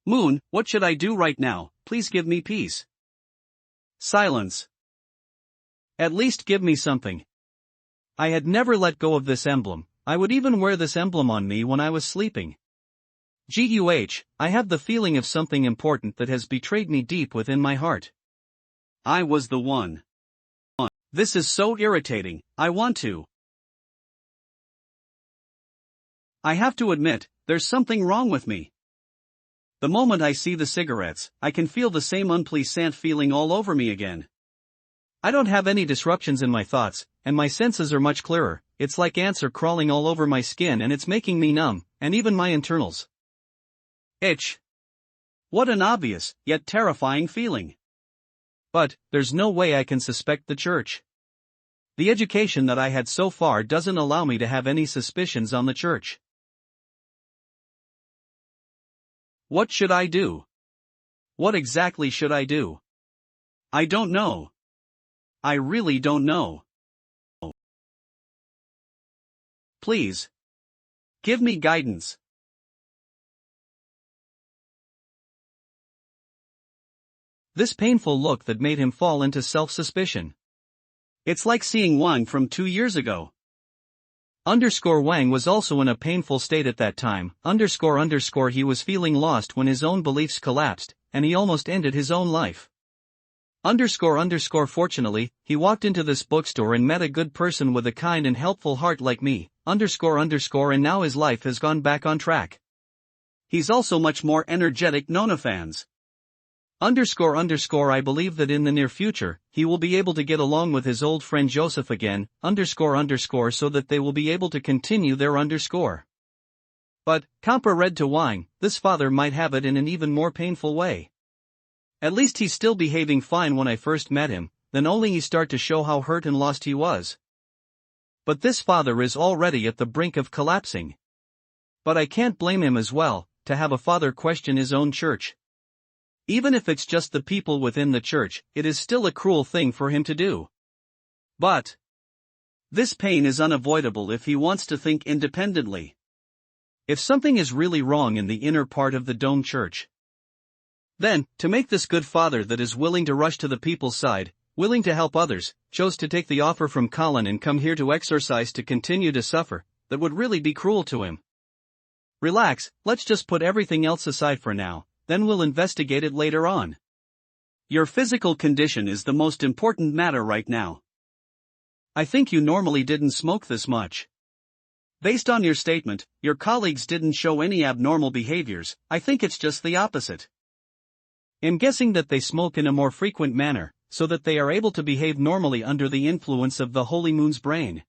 S1: Moon, what should I do right now? Please give me peace. Silence. At least give me something. I had never let go of this emblem. I would even wear this emblem on me when I was sleeping. I have the feeling of something important that has betrayed me deep within my heart. I was the one. This is so irritating. I want to. I have to admit, there's something wrong with me. The moment I see the cigarettes, I can feel the same unpleasant feeling all over me again. I don't have any disruptions in my thoughts, and my senses are much clearer. It's like ants are crawling all over my skin and it's making me numb, and even my internals. Itch. What an obvious, yet terrifying feeling. But there's no way I can suspect the church. The education that I had so far doesn't allow me to have any suspicions on the church. What should I do? What exactly should I do? I don't know. I really don't know. Please. Give me guidance. This painful look that made him fall into self-suspicion. It's like seeing Wang from 2 years ago. Wang was also in a painful state at that time. He was feeling lost when his own beliefs collapsed.
S2: and he almost ended his own life. Fortunately, he walked into this bookstore and met a good person with a kind and helpful heart like me, and now his life has gone back on track.
S1: He's also much more energetic Nona fans.
S2: I believe that in the near future, he will be able to get along with his old friend Joseph again, so that they will be able to continue their . But, compare red to wine, this father might have it in an even more painful way. At least he's still behaving fine when I first met him, then only he start to show how hurt and lost he was. But this father is already at the brink of collapsing. But I can't blame him as well, to have a father question his own church. Even if it's just the people within the church, it is still a cruel thing for him to do.
S1: But this pain is unavoidable if he wants to think independently.
S2: If something is really wrong in the inner part of the Dome Church, then, to make this good father that is willing to rush to the people's side, willing to help others, chose to take the offer from Colin and come here to exorcise to continue to suffer, that would really be cruel to him. Relax, let's just put everything else aside for now, then we'll investigate it later on.
S1: Your physical condition is the most important matter right now.
S2: I think you normally didn't smoke this much.
S1: Based on your statement, your colleagues didn't show any abnormal behaviors. I think it's just the opposite.
S2: I'm guessing that they smoke in a more frequent manner, so that they are able to behave normally under the influence of the holy moon's brain.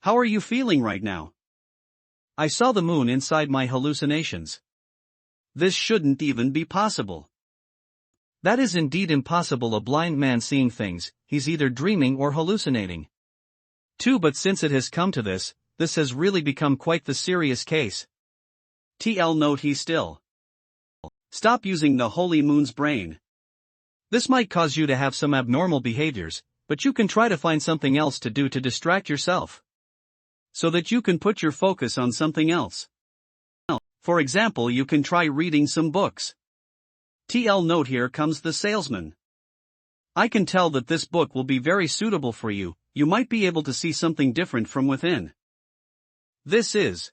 S1: How are you feeling right now?
S2: I saw the moon inside my hallucinations.
S1: This shouldn't even be possible.
S2: That is indeed impossible. A blind man seeing things, he's either dreaming or hallucinating. But since it has come to this has really become quite the serious case.
S1: TL note he still. Stop using the holy moon's brain.
S2: This might cause you to have some abnormal behaviors, but you can try to find something else to do to distract yourself,
S1: so that you can put your focus on something else. For example, you can try reading some books. TL note here comes the salesman. I can tell that this book will be very suitable for you. You might be able to see something different from within. This is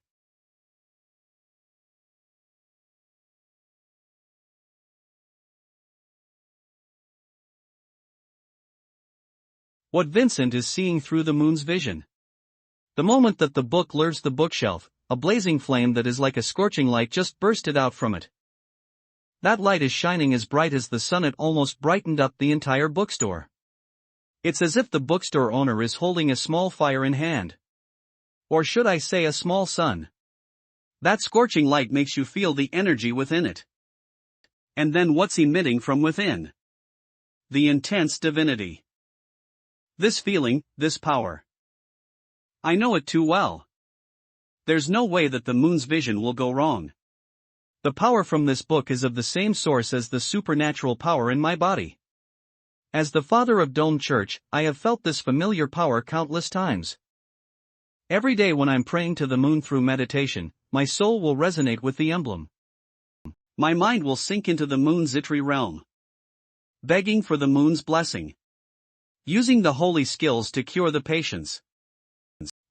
S2: what Vincent is seeing through the moon's vision. The moment that the book leaves the bookshelf, a blazing flame that is like a scorching light just bursted out from it. That light is shining as bright as the sun. It almost brightened up the entire bookstore. It's as if the bookstore owner is holding a small fire in hand. Or should I say a small sun.
S1: That scorching light makes you feel the energy within it. And then what's emitting from within? The intense divinity. This feeling, this power. I know it too well. There's no way that the moon's vision will go wrong.
S2: The power from this book is of the same source as the supernatural power in my body. As the father of Dome Church, I have felt this familiar power countless times. Every day when I'm praying to the moon through meditation, my soul will resonate with the emblem.
S1: My mind will sink into the moon's Zitri realm, begging for the moon's blessing, using the holy skills to cure the patients.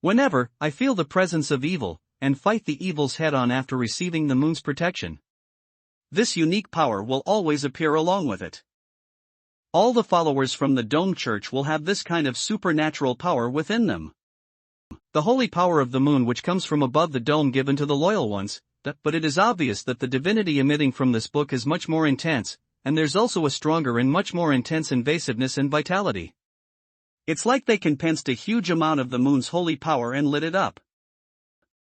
S2: Whenever I feel the presence of evil, and fight the evil's head on after receiving the moon's protection,
S1: this unique power will always appear along with it. All the followers from the Dome Church will have this kind of supernatural power within them.
S2: The holy power of the moon which comes from above the dome given to the loyal ones, but it is obvious that the divinity emitting from this book is much more intense, and there's also a stronger and much more intense invasiveness and vitality.
S1: It's like they condensed a huge amount of the moon's holy power and lit it up.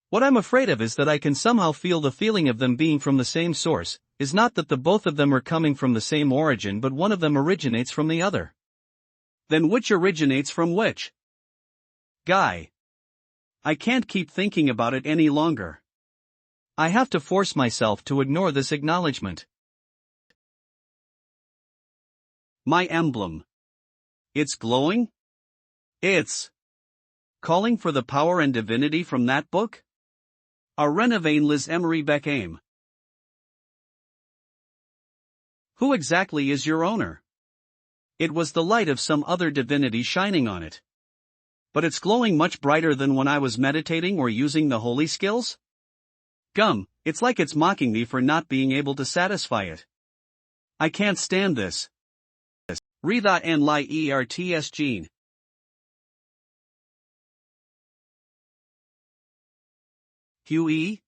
S2: What I'm afraid of is that I can somehow feel the feeling of them being from the same source, is not that the both of them are coming from the same origin but one of them originates from the other.
S1: Then which originates from which? Guy. I can't keep thinking about it any longer.
S2: I have to force myself to ignore this acknowledgement.
S1: My emblem. It's glowing? It's calling for the power and divinity from that book? A Renavain Liz Emery Beckham. Who exactly is your owner? It was the light of some other divinity shining on it. But it's glowing much brighter than when I was meditating or using the holy skills? Gum, it's like it's mocking me for not being able to satisfy it. I can't stand this. Retha and Lyerts Gene. Huey?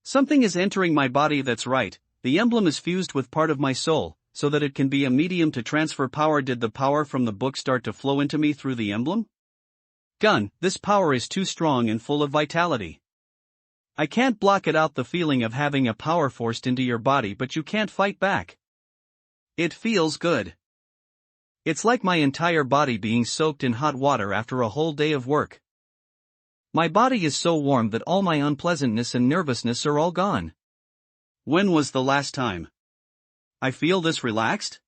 S1: Something is entering my body that's right. The emblem is fused with part of my soul, so that it can be a medium to transfer power. Did the power from the book start to flow into me through the emblem? Gun, this power is too strong and full of vitality. I can't block it out, the feeling of having a power forced into your body, but you can't fight back. It feels good. It's like my entire body being soaked in hot water after a whole day of work. My body is so warm that all my unpleasantness and nervousness are all gone. When was the last time I feel this relaxed?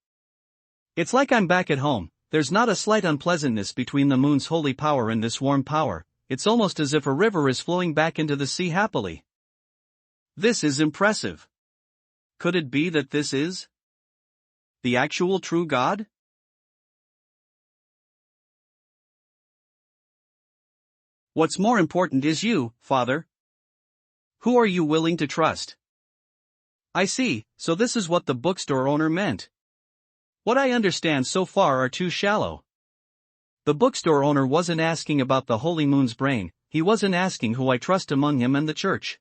S1: It's like I'm back at home. There's not a slight unpleasantness between the moon's holy power and this warm power. It's almost as if a river is flowing back into the sea happily. This is impressive. Could it be that this is the actual true God? What's more important is you, Father. Who are you willing to trust? I see, so this is what the bookstore owner meant. What I understand so far are too shallow. The bookstore owner wasn't asking about the holy moon's brain, he wasn't asking who I trust among him and the church.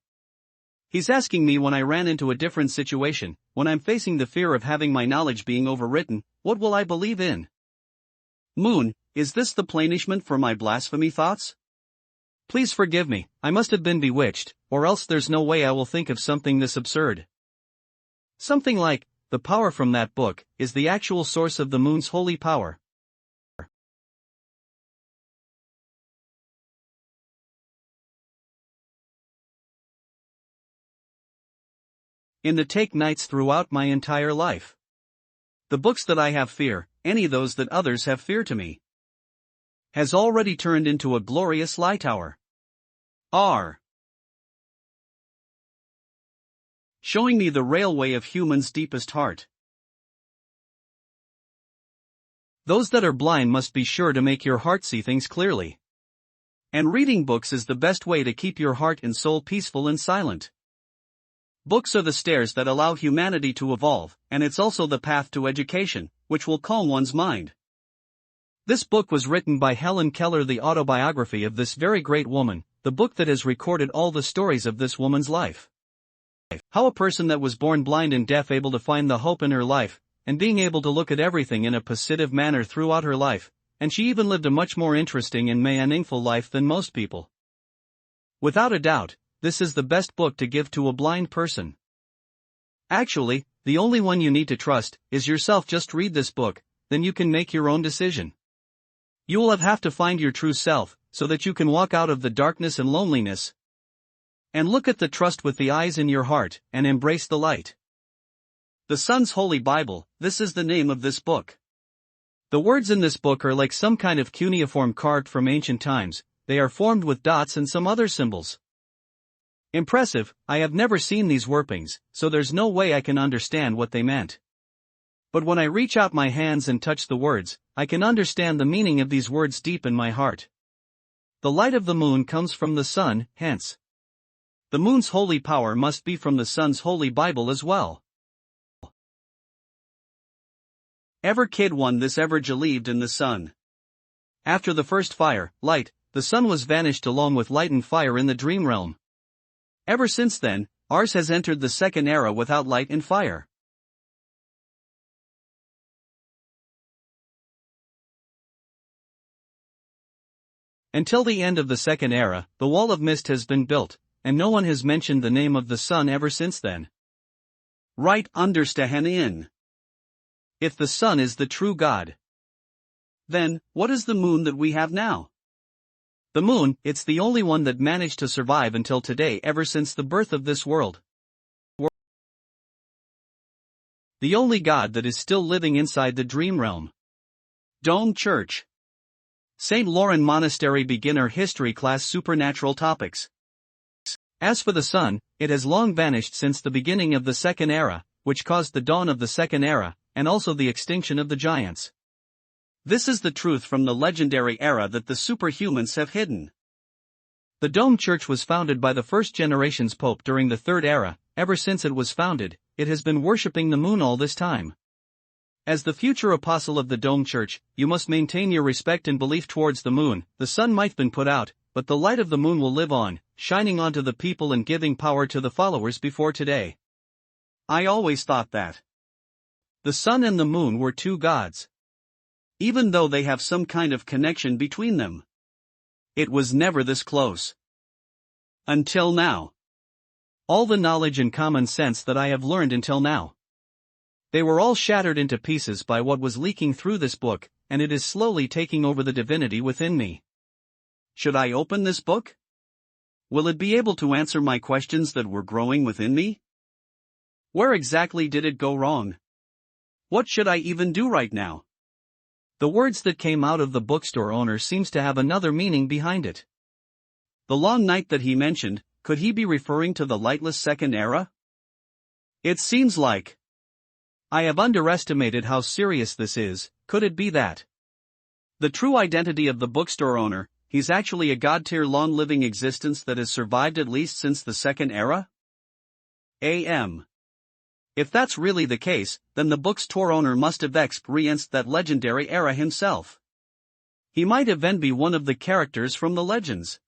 S1: He's asking me, when I ran into a different situation, when I'm facing the fear of having my knowledge being overwritten, what will I believe in? Moon, is this the punishment for my blasphemy thoughts? Please forgive me, I must have been bewitched, or else there's no way I will think of something this absurd. Something like, the power from that book is the actual source of the moon's holy power. In the take nights throughout my entire life. The books that I have fear, any those that others have fear to me, has already turned into a glorious light tower. Showing me the railway of human's deepest heart. Those that are blind must be sure to make your heart see things clearly. And reading books is the best way to keep your heart and soul peaceful and silent. Books are the stairs that allow humanity to evolve, and it's also the path to education, which will calm one's mind. This book was written by Helen Keller, the autobiography of this very great woman, the book that has recorded all the stories of this woman's life. How a person that was born blind and deaf able to find the hope in her life, and being able to look at everything in a positive manner throughout her life, and she even lived a much more interesting and meaningful life than most people. Without a doubt, this is the best book to give to a blind person. Actually, the only one you need to trust is yourself. Just read this book, then you can make your own decision. You will have to find your true self, so that you can walk out of the darkness and loneliness, and look at the trust with the eyes in your heart, and embrace the light. The Sun's Holy Bible, this is the name of this book. The words in this book are like some kind of cuneiform carved from ancient times. They are formed with dots and some other symbols. Impressive. I have never seen these workings, so there's no way I can understand what they meant. But when I reach out my hands and touch the words, I can understand the meaning of these words deep in my heart. The light of the moon comes from the sun, hence the moon's holy power must be from the Sun's Holy Bible as well. Ever kid one this ever believed in the sun. After the first fire, light, the sun was vanished along with light and fire in the dream realm. Ever since then, ours has entered the second era without light and fire. Until the end of the second era, the wall of mist has been built, and no one has mentioned the name of the sun ever since then. Right understand. If the sun is the true God, then, what is the moon that we have now? The moon, it's the only one that managed to survive until today, ever since the birth of this world. The only God that is still living inside the dream realm. Dome Church. St. Lauren Monastery Beginner History Class Supernatural Topics. As for the sun, it has long vanished since the beginning of the second era, which caused the dawn of the second era, and also the extinction of the giants. This is the truth from the legendary era that the superhumans have hidden. The Dome Church was founded by the first generation's pope during the Third Era. Ever since it was founded,
S2: it has been worshipping the moon all this time. As the future apostle of the Dome Church, you must maintain your respect and belief towards the moon. The sun might have been put out, but the light of the moon will live on, shining onto the people and giving power to the followers before today.
S1: I always thought that
S2: The sun and the moon were two gods.
S1: even though they have some kind of connection between them. It was never this close. Until now.
S2: All the knowledge and common sense that I have learned until now. They were all shattered into pieces by what was leaking through this book, and it is slowly taking over the divinity within me.
S1: Should I open this book? Will it be able to answer my questions that were growing within me? Where exactly did it go wrong? What should I even do right now?
S2: The words that came out of the bookstore owner seems to have another meaning behind it.
S1: The long night that he mentioned, could he be referring to the lightless second era? It seems like.
S2: I have underestimated how serious this is. Could it be that?
S1: The true identity of the bookstore owner, he's actually a god-tier long-living existence that has survived at least since the second era? If that's really the case, then the bookstore owner must have experienced that legendary era himself. He might even be one of the characters from the legends.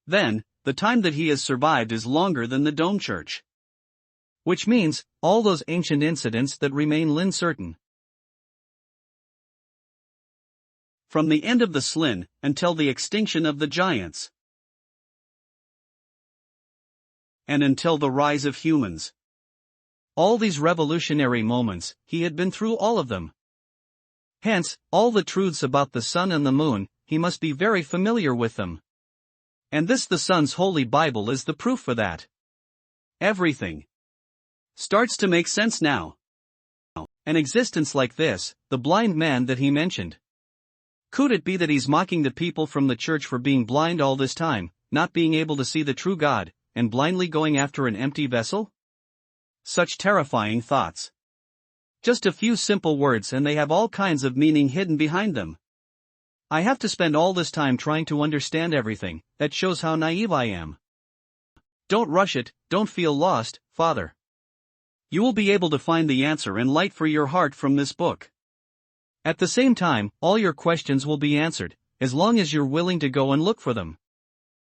S1: Then, the time that he has survived is longer than the Dome Church.
S2: Which means, all those ancient incidents that remain certain.
S1: From the end of the Slin, until the extinction of the giants. And until the rise of humans.
S2: All these revolutionary moments, he had been through all of them. Hence, all the truths about the sun and the moon, he must be very familiar with them. And this the Sun's Holy Bible is the proof for that.
S1: Everything starts to make sense now.
S2: An existence like this, the blind man that he mentioned. Could it be that he's mocking the people from the church for being blind all this time, not being able to see the true God, and blindly going after an empty vessel?
S1: Such terrifying thoughts. Just a few simple words and they have all kinds of meaning hidden behind them.
S2: I have to spend all this time trying to understand everything. That shows how naive I am.
S1: Don't rush it, don't feel lost, Father. You will be able to find the answer and light for your heart from this book.
S2: At the same time, all your questions will be answered, as long as you're willing to go and look for them.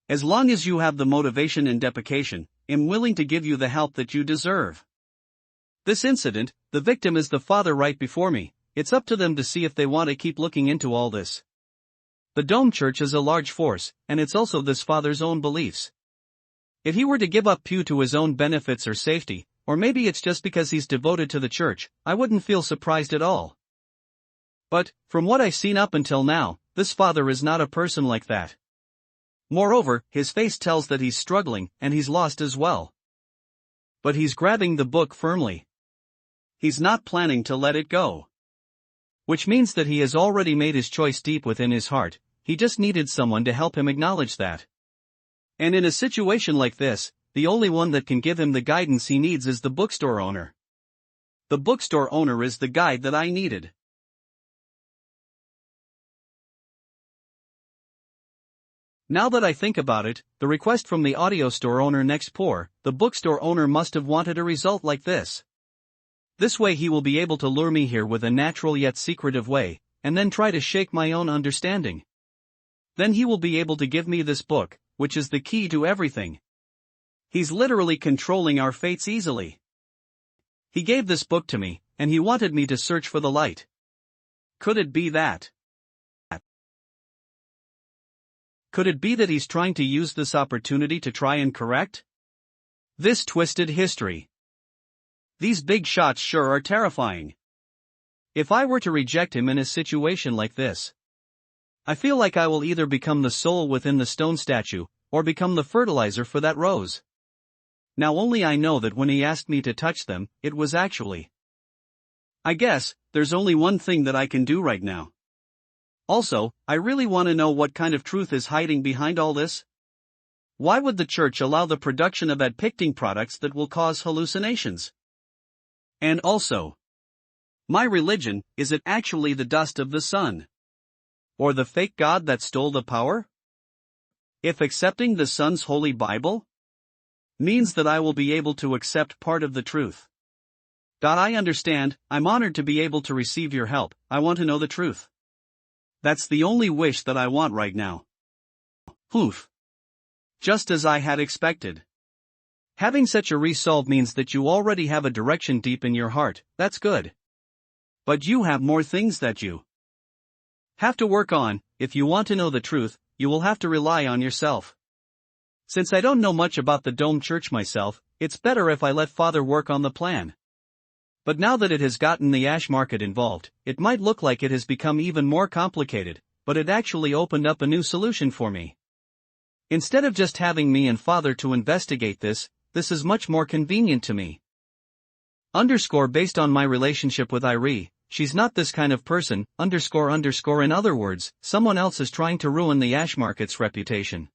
S1: As long as you have the motivation and dedication, I'm willing to give you the help that you deserve. This incident, the victim is the father right before me. It's up to them to see if they want to keep looking into all this. The Dome Church is a large force, and it's also this father's own beliefs. If he were to give up Pew to his own benefits or safety, or maybe it's just because he's devoted to the church, I wouldn't feel surprised at all. But, from what I've seen up until now, this father is not a person like that. Moreover, his face tells that he's struggling, and he's lost as well. But he's grabbing the book firmly. He's not planning to let it go. Which means that he has already made his choice deep within his heart, he just needed someone to help him acknowledge that. And in a situation like this, the only one that can give him the guidance he needs is the bookstore owner. The bookstore owner is the guide that I needed. Now that I think about it, the request from the audio store owner next pour, the bookstore owner must have wanted a result like this. This way he will be able to lure me here with a natural yet secretive way, and then try to shake my own understanding. Then he will be able to give me this book, which is the key to everything. He's literally controlling our fates easily. He gave this book to me, and he wanted me to search for the light. Could it be that? Could it be that he's trying to use this opportunity to try and correct this twisted history? These big shots sure are terrifying. If I were to reject him in a situation like this, I feel like I will either become the soul within the stone statue, or become the fertilizer for that rose. Now only I know that when he asked me to touch them, it was actually. I guess, there's only one thing that I can do right now. Also, I really want to know what kind of truth is hiding behind all this. Why would the church allow the production of depicting products that will cause hallucinations? And also, my religion, is it actually the dust of the sun? Or the fake God that stole the power? If accepting the Sun's Holy Bible means that I will be able to accept part of the truth, I understand, I'm honored to be able to receive your help, I want to know the truth. That's the only wish that I want right now. Oof. Just as I had expected. Having such a resolve means that you already have a direction deep in your heart, that's good. But you have more things that you have to work on. If you want to know the truth, you will have to rely on yourself. Since I don't know much about the Dome Church myself, it's better if I let Father work on the plan. But now that it has gotten the ash market involved, it might look like it has become even more complicated, but it actually opened up a new solution for me. Instead of just having me and Father to investigate this is much more convenient to me. Based on my relationship with Irie, she's not this kind of person, in other words, someone else is trying to ruin the ash market's reputation.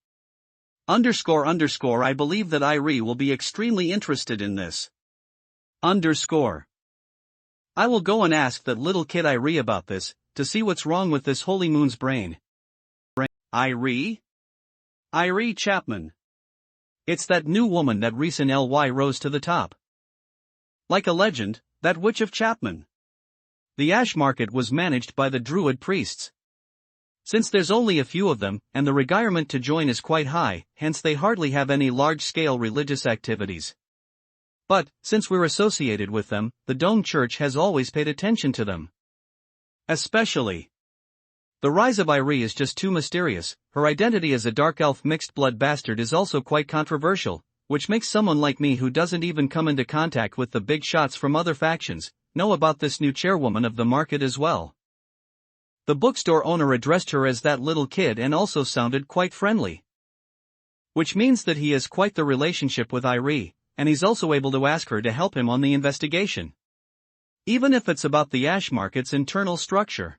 S1: I believe that Irie will be extremely interested in this. I will go and ask that little kid Irie about this, to see what's wrong with this Holy Moon's brain. Irie? Irie Chapman. It's that new woman that recently rose to the top. Like a legend, that witch of Chapman. The ash market was managed by the Druid priests. Since there's only a few of them, and the requirement to join is quite high, hence they hardly have any large-scale religious activities. But, since we're associated with them, the Dome Church has always paid attention to them. Especially. The rise of Irie is just too mysterious. Her identity as a dark elf mixed-blood bastard is also quite controversial, which makes someone like me who doesn't even come into contact with the big shots from other factions, know about this new chairwoman of the market as well. The bookstore owner addressed her as that little kid and also sounded quite friendly. Which means that he has quite the relationship with Irie, and he's also able to ask her to help him on the investigation. Even if it's about the ash market's internal structure.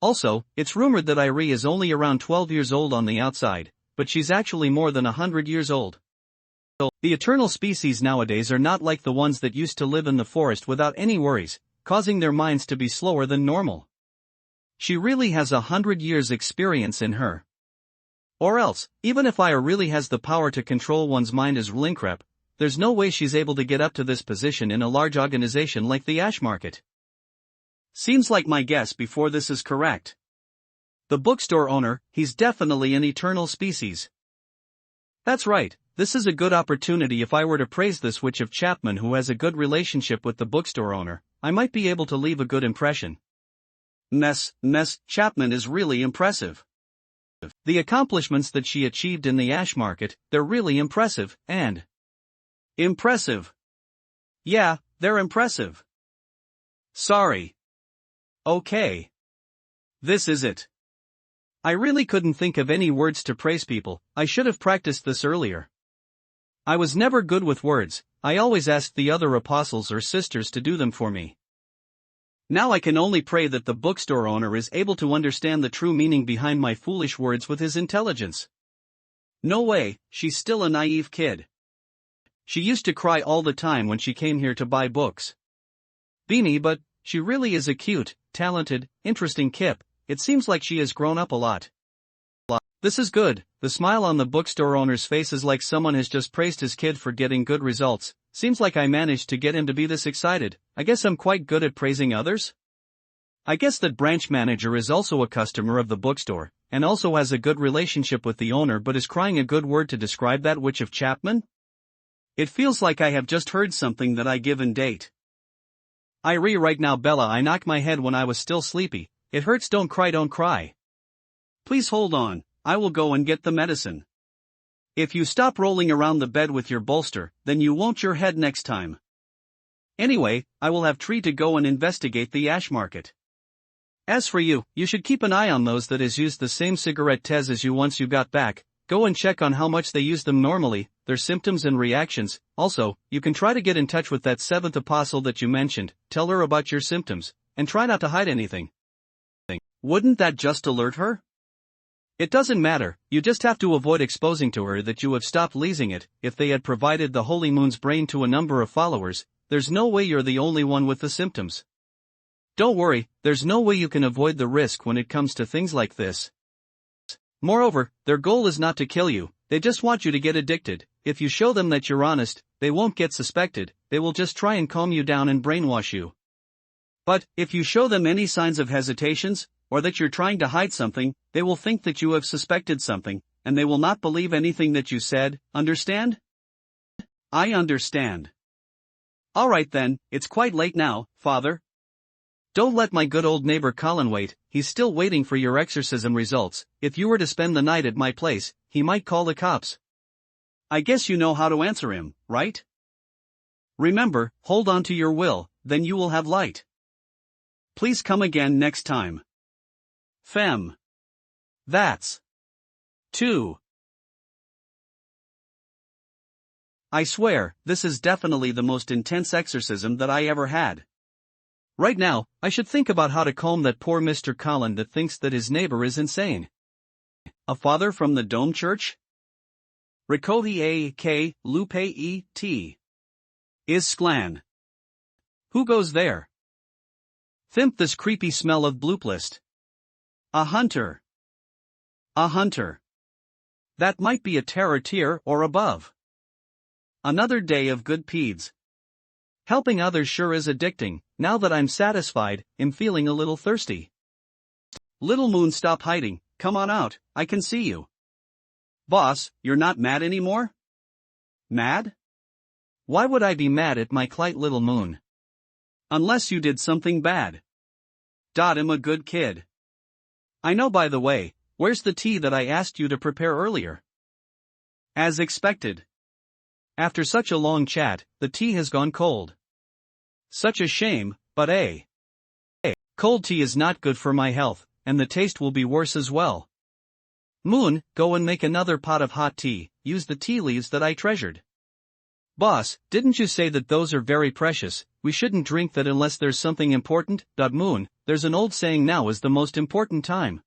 S1: Also, it's rumored that Irie is only around 12 years old on the outside, but she's actually more than 100 years old. The eternal species nowadays are not like the ones that used to live in the forest without any worries, causing their minds to be slower than normal. She really has 100 years' experience in her. Or else, even if Aya really has the power to control one's mind as Linkrep, there's no way she's able to get up to this position in a large organization like the Ash Market. Seems like my guess before this is correct. The bookstore owner, he's definitely an eternal species. That's right, this is a good opportunity. If I were to praise this witch of Chapman who has a good relationship with the bookstore owner, I might be able to leave a good impression. Chapman is really impressive. The accomplishments that she achieved in the Ash Market, they're really impressive, and... Impressive. Yeah, they're impressive. Sorry. Okay. This is it. I really couldn't think of any words to praise people. I should have practiced this earlier. I was never good with words. I always asked the other apostles or sisters to do them for me. Now I can only pray that the bookstore owner is able to understand the true meaning behind my foolish words with his intelligence. No way, she's still a naive kid. She used to cry all the time when she came here to buy books. Beanie, but she really is a cute, talented, interesting kip. It seems like she has grown up a lot. This is good. The smile on the bookstore owner's face is like someone has just praised his kid for getting good results. Seems like I managed to get him to be this excited. I guess I'm quite good at praising others? I guess that branch manager is also a customer of the bookstore, and also has a good relationship with the owner but is crying a good word to describe that witch of Chapman? It feels like I have just heard something that I give and date. Irie right now Bella, I knocked my head when I was still sleepy. It hurts, don't cry. Please hold on, I will go and get the medicine. If you stop rolling around the bed with your bolster, then you won't your head next time. Anyway, I will have Tree to go and investigate the Ash Market. As for you, you should keep an eye on those that has used the same cigarette tez as you once you got back. Go and check on how much they use them normally, their symptoms and reactions. Also, you can try to get in touch with that seventh apostle that you mentioned, tell her about your symptoms, and try not to hide anything. Wouldn't that just alert her? It doesn't matter, you just have to avoid exposing to her that you have stopped leasing it. If they had provided the Holy Moon's brain to a number of followers, there's no way you're the only one with the symptoms. Don't worry, there's no way you can avoid the risk when it comes to things like this. Moreover, their goal is not to kill you, they just want you to get addicted. If you show them that you're honest, they won't get suspected,
S2: they will just try and calm you down and brainwash you.
S1: But, if you show them any signs of hesitations, or that you're trying to hide something, they will think that you have suspected something, and they will not believe anything that you said, understand? I understand. Alright then, it's quite late now, father.
S2: Don't let my good old neighbor Colin wait, he's still waiting for your exorcism results. If you were to spend the night at my place, he might call the cops.
S1: I guess you know how to answer him, right? Remember, hold on to your will, then you will have light. Please come again next time. Fem. That's 2. I swear, this is definitely the most intense exorcism that I ever had.
S2: Right now, I should think about how to calm that poor Mr. Colin that thinks that his neighbor is insane.
S1: A father from the Dome Church? Rikohi A K Lupe E T. Is Sklan.
S2: Who goes there? Thimp this creepy smell of blooplist.
S1: A hunter. A hunter. That might be a terror tier or above. Another day of good peds.
S2: Helping others sure is addicting. Now that I'm satisfied, I'm feeling a little thirsty.
S1: Little Moon, stop hiding, come on out, I can see you. Boss, you're not mad anymore? Mad?
S2: Why would I be mad at my Clyte Little Moon?
S1: Unless you did something bad. I'm a good kid. I know, by the way, where's the tea that I asked you to prepare earlier? As expected.
S2: After such a long chat, the tea has gone cold.
S1: Such a shame, but
S2: cold tea is not good for my health, and the taste will be worse as well. Moon, go and make another pot of hot tea, use the tea leaves that I treasured.
S1: Boss, didn't you say that those are very precious, we shouldn't drink that unless there's something important?
S2: Moon, there's an old saying, now is the most important time.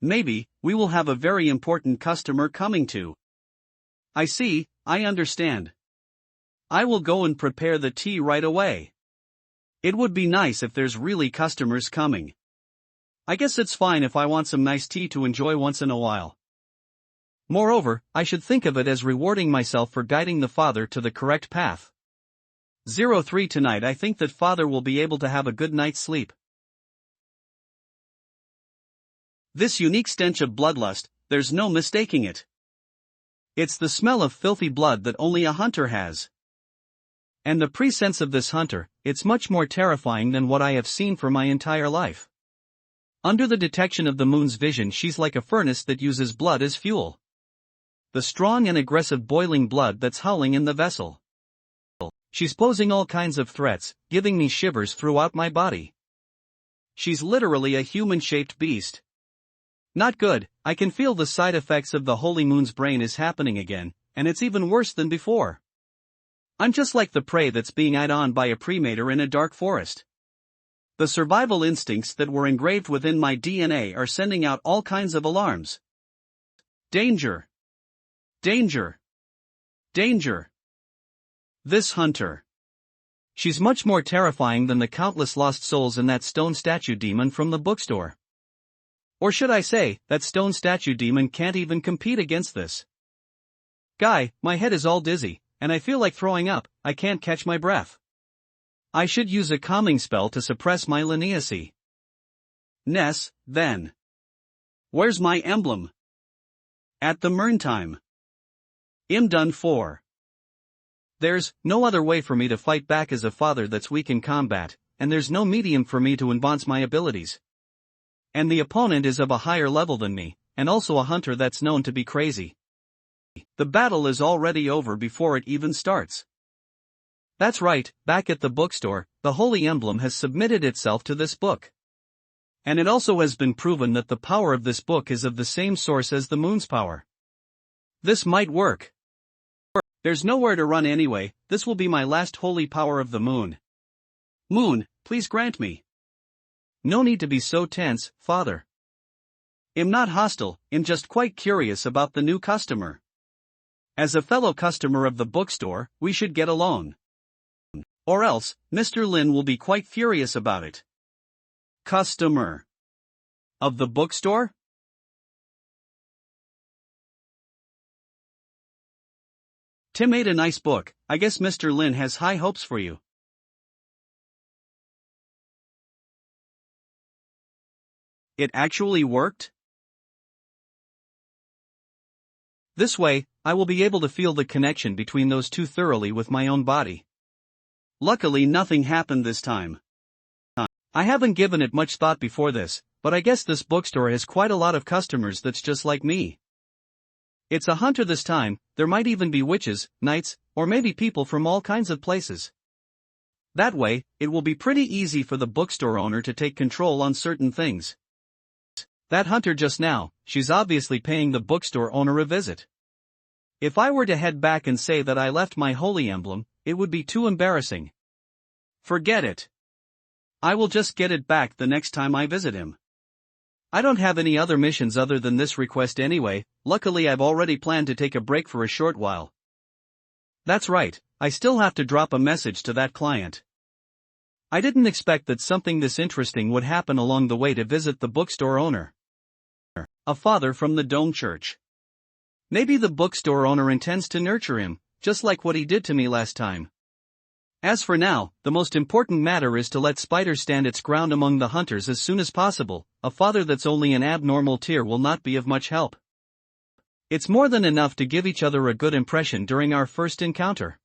S1: Maybe, we will have a very important customer coming too. I see, I understand. I will go and prepare the tea right away. It would be nice if there's really customers coming. I guess it's fine if I want some nice tea to enjoy once in a while.
S2: Moreover, I should think of it as rewarding myself for guiding the father to the correct path.
S1: 03 tonight, I think that father will be able to have a good night's sleep. This unique stench of bloodlust, there's no mistaking it. It's the smell of filthy blood that only a hunter has.
S2: And the presence of this hunter, it's much more terrifying than what I have seen for my entire life. Under the detection of the Moon's vision, she's like a furnace that uses blood as fuel. The strong and aggressive boiling blood that's howling in the vessel. She's posing all kinds of threats, giving me shivers throughout my body.
S1: She's literally a human-shaped beast.
S2: Not good. I can feel the side effects of the Holy Moon's brain is happening again, and it's even worse than before.
S1: I'm just like the prey that's being eyed on by a predator in a dark forest. The survival instincts that were engraved within my DNA are sending out all kinds of alarms. Danger! Danger! Danger! This hunter.
S2: She's much more terrifying than the countless lost souls in that stone statue demon from the bookstore. Or should I say, that stone statue demon can't even compete against this. Guy, my head is all dizzy, and I feel like throwing up. I can't catch my breath. I should use a calming spell to suppress my leniency.
S1: Ness, then. Where's my emblem? At the meantime. I'm done for.
S2: There's no other way for me to fight back as a father that's weak in combat, and there's no medium for me to advance my abilities. And the opponent is of a higher level than me, and also a hunter that's known to be crazy.
S1: The battle is already over before it even starts.
S2: That's right, back at the bookstore, the Holy Emblem has submitted itself to this book. And it also has been proven that the power of this book is of the same source as the Moon's power.
S1: This might work. There's nowhere to run anyway, this will be my last holy power of the Moon. Moon, please grant me.
S2: No need to be so tense, father.
S1: I'm not hostile, I'm just quite curious about the new customer. As a fellow customer of the bookstore, we should get along. Or else, Mr. Lin will be quite furious about it. Customer of the bookstore? Tim made a nice book. I guess Mr. Lin has high hopes for you. It actually worked?
S2: This way, I will be able to feel the connection between those two thoroughly with my own body.
S1: Luckily, nothing happened this time.
S2: I haven't given it much thought before this, but I guess this bookstore has quite a lot of customers that's just like me. It's a hunter this time. There might even be witches, knights, or maybe people from all kinds of places. That way, it will be pretty easy for the bookstore owner to take control on certain things. That hunter just now, she's obviously paying the bookstore owner a visit. If I were to head back and say that I left my holy emblem, it would be too embarrassing.
S1: Forget it. I will just get it back the next time I visit him.
S2: I don't have any other missions other than this request anyway. Luckily I've already planned to take a break for a short while. That's right, I still have to drop a message to that client. I didn't expect that something this interesting would happen along the way to visit the bookstore owner.
S1: A father from the Dome Church.
S2: Maybe the bookstore owner intends to nurture him, just like what he did to me last time. As for now, the most important matter is to let Spider stand its ground among the hunters as soon as possible. A father that's only an abnormal tier will not be of much help. It's more than enough to give each other a good impression during our first encounter.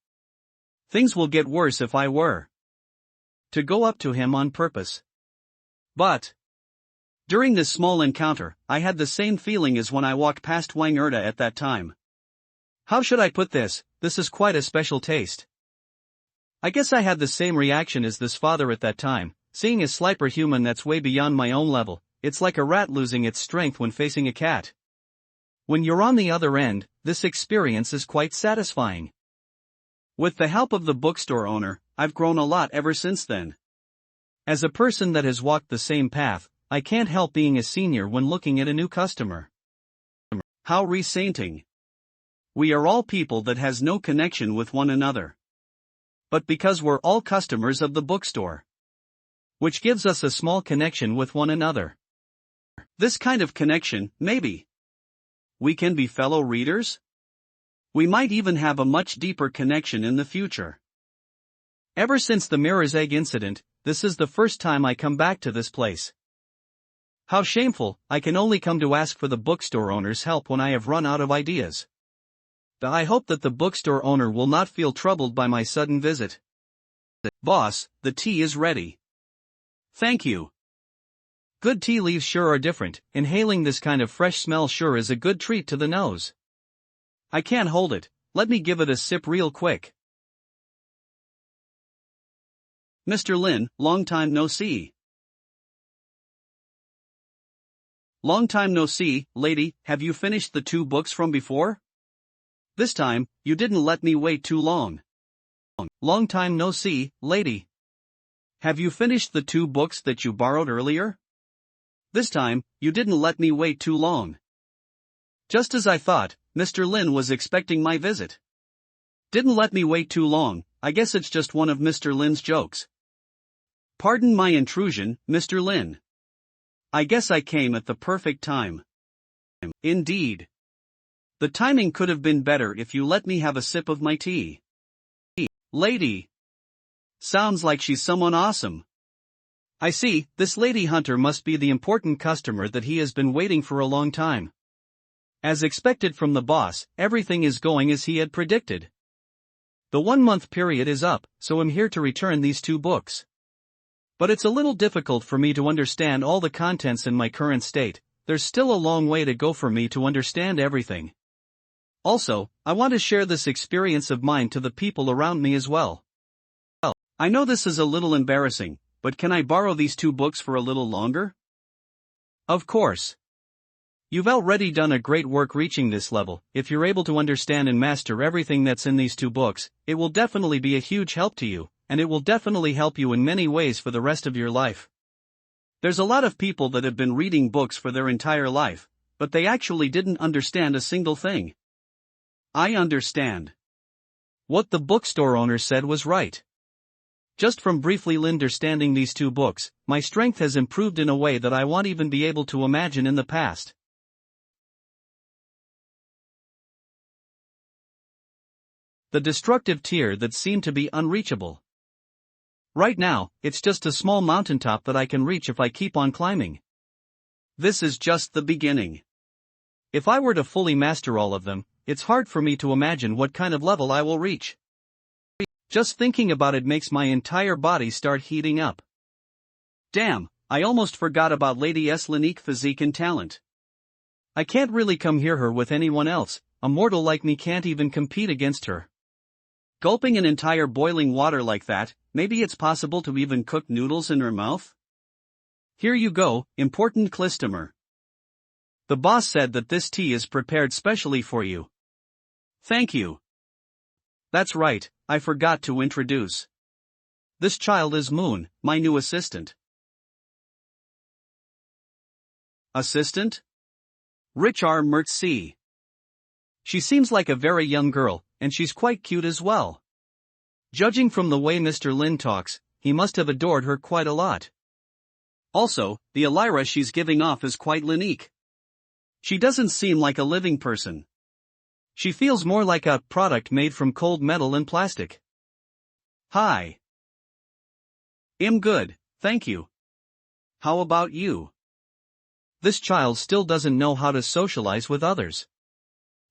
S1: Things will get worse if I were
S2: to go up to him on purpose.
S1: But during this small encounter, I had the same feeling as when I walked past Wang Erda at that time.
S2: How should I put this? This is quite a special taste. I guess I had the same reaction as this father at that time, seeing a sliper human that's way beyond my own level. It's like a rat losing its strength when facing a cat. When you're on the other end, this experience is quite satisfying.
S1: With the help of the bookstore owner, I've grown a lot ever since then.
S2: As a person that has walked the same path, I can't help being a senior when looking at a new customer.
S1: How resainting. We are all people that has no connection with one another. But because we're all customers of the bookstore,
S2: which gives us a small connection with one another.
S1: This kind of connection, maybe. We can be fellow readers? We might even have a much deeper connection in the future.
S2: Ever since the Mirror's Egg incident, this is the first time I come back to this place. How shameful, I can only come to ask for the bookstore owner's help when I have run out of ideas. I hope that the bookstore owner will not feel troubled by my sudden visit.
S1: Boss, the tea is ready.
S2: Thank you. Good tea leaves sure are different. Inhaling this kind of fresh smell sure is a good treat to the nose. I can't hold it, let me give it a sip real quick.
S1: Mr. Lin, long time no see. Long time no see, lady, have you finished the 2 books from before? This time, you didn't let me wait too long.
S2: Long time no see, lady.
S1: Have you finished the 2 books that you borrowed earlier? This time, you didn't let me wait too long.
S2: Just as I thought,
S1: Mr. Lin was expecting my visit. Didn't let me wait too long, I guess it's just one of Mr. Lin's jokes. Pardon my intrusion, Mr. Lin. I guess I came at the perfect time. Indeed. The timing could have been better if you let me have a sip of my tea. Lady. Sounds like she's someone awesome.
S2: I see, this lady hunter must be the important customer that he has been waiting for a long time. As expected from the boss, everything is going as he had predicted. The 1-month period is up, so I'm here to return these 2 books. But it's a little difficult for me to understand all the contents in my current state. There's still a long way to go for me to understand everything. Also, I want to share this experience of mine to the people around me as well.
S1: I know this is a little embarrassing, but can I borrow these 2 books for a little longer?
S2: Of course. You've already done a great work reaching this level. If you're able to understand and master everything that's in these 2 books, it will definitely be a huge help to you, and it will definitely help you in many ways for the rest of your life.
S1: There's a lot of people that have been reading books for their entire life, but they actually didn't understand a single thing. I understand.
S2: What the bookstore owner said was right. Just from briefly understanding these 2 books, my strength has improved in a way that I won't even be able to imagine in the past. The destructive tier that seemed to be unreachable. Right now, it's just a small mountaintop that I can reach if I keep on climbing.
S1: This is just the beginning.
S2: If I were to fully master all of them, it's hard for me to imagine what kind of level I will reach. Just thinking about it makes my entire body start heating up.
S1: Damn, I almost forgot about Lady S' Lackey physique and talent.
S2: I can't really come near her with anyone else, a mortal like me can't even compete against her.
S1: Gulping an entire boiling water like that, maybe it's possible to even cook noodles in her mouth? Here you go, important customer.
S2: The boss said that this tea is prepared specially for you.
S1: Thank you.
S2: That's right, I forgot to introduce. This child is Moon, my new assistant.
S1: Assistant? Richard Mertz.
S2: She seems like a very young girl, and she's quite cute as well. Judging from the way Mr. Lin talks, he must have adored her quite a lot.
S1: Also, the Elira she's giving off is quite unique. She doesn't seem like a living person.
S2: She feels more like a product made from cold metal and plastic.
S1: Hi. I'm good, thank you. How about you?
S2: This child still doesn't know how to socialize with others.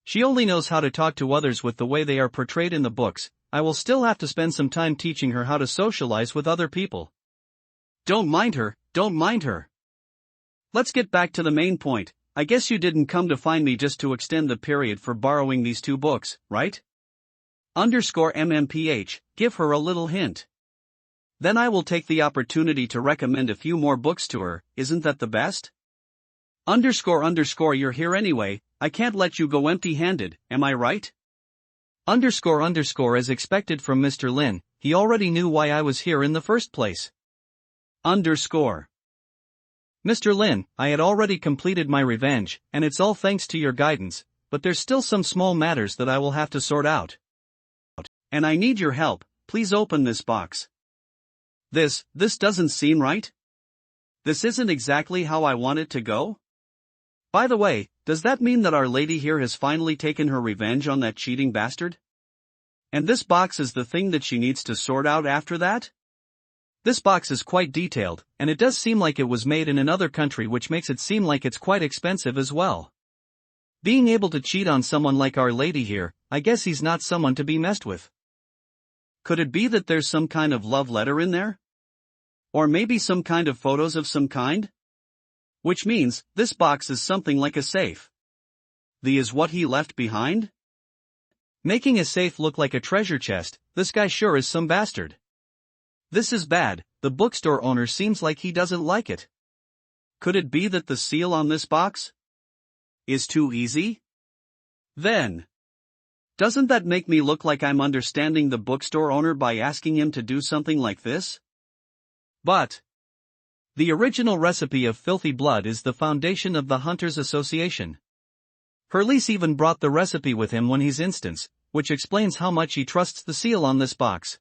S2: She only knows how to talk to others with the way they are portrayed in the books. I will still have to spend some time teaching her how to socialize with other people.
S1: Don't mind her, don't mind her. Let's get back to the main point. I guess you didn't come to find me just to extend the period for borrowing these 2 books, right? _MMPH, give her a little hint. Then I will take the opportunity to recommend a few more books to her, isn't that the best? __ you're here anyway, I can't let you go empty-handed, am I right?
S2: __ as expected from Mr. Lin, he already knew why I was here in the first place.
S1: __
S2: Mr. Lin, I had already completed my revenge, and it's all thanks to your guidance, but there's still some small matters that I will have to sort out.
S1: And I need your help, please open this box. This doesn't seem right. This isn't exactly how I want it to go. By the way, does that mean that Our Lady here has finally taken her revenge on that cheating bastard? And this box is the thing that she needs to sort out after that?
S2: This box is quite detailed, and it does seem like it was made in another country, which makes it seem like it's quite expensive as well. Being able to cheat on someone like Our Lady here, I guess he's not someone to be messed with.
S1: Could it be that there's some kind of love letter in there? Or maybe some kind of photos of some kind? Which means, this box is something like a safe. Is what he left behind?
S2: Making a safe look like a treasure chest, this guy sure is some bastard.
S1: This is bad, the bookstore owner seems like he doesn't like it. Could it be that the seal on this box is too easy? Then, doesn't that make me look like I'm understanding the bookstore owner by asking him to do something like this? But the original recipe of filthy blood is the foundation of the Hunters Association. Herlease even brought the recipe with him when he's instanced, which explains how much he trusts the seal on this box.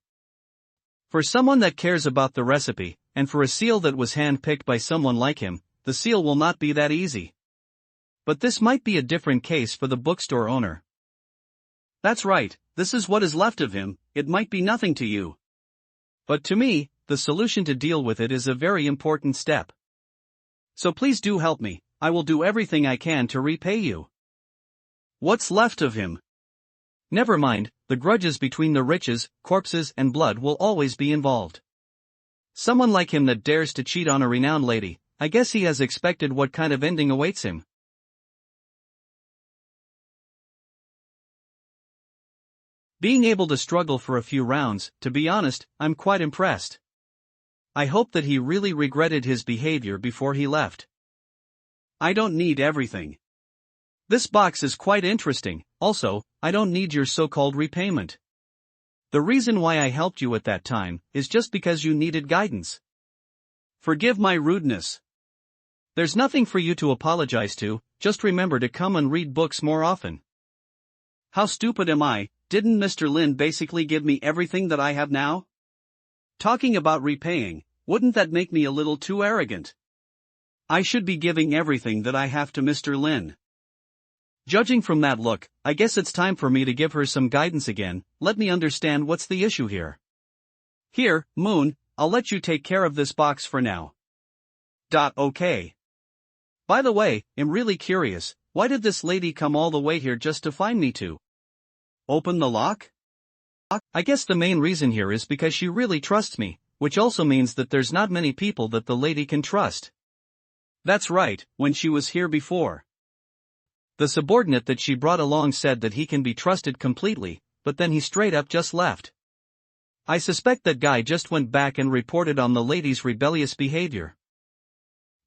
S1: For someone that cares about the recipe, and for a seal that was hand-picked by someone like him, the seal will not be that easy. But this might be a different case for the bookstore owner. That's right, this is what is left of him, it might be nothing to you. But to me, the solution to deal with it is a very important step. So please do help me, I will do everything I can to repay you. What's left of him?
S2: Never mind, the grudges between the riches, corpses, and blood will always be involved. Someone like him that dares to cheat on a renowned lady, I guess he has expected what kind of ending awaits him. Being able to struggle for a few rounds, to be honest, I'm quite impressed. I hope that he really regretted his behavior before he left.
S1: I don't need everything.
S2: This box is quite interesting, also, I don't need your so-called repayment. The reason why I helped you at that time is just because you needed guidance.
S1: Forgive my rudeness.
S2: There's nothing for you to apologize to, just remember to come and read books more often.
S1: How stupid am I, didn't Mr. Lin basically give me everything that I have now? Talking about repaying, wouldn't that make me a little too arrogant? I should be giving everything that I have to Mr. Lin.
S2: Judging from that look, I guess it's time for me to give her some guidance again. Let me understand what's the issue here. Here, Moon, I'll let you take care of this box for now. Okay. By the way, I'm really curious, why did this lady come all the way here just to find me to open the lock? I guess the main reason here is because she really trusts me, which also means that there's not many people that the lady can trust. That's right, when she was here before, the subordinate that she brought along said that he can be trusted completely, but then he straight up just left. I suspect that guy just went back and reported on the lady's rebellious behavior.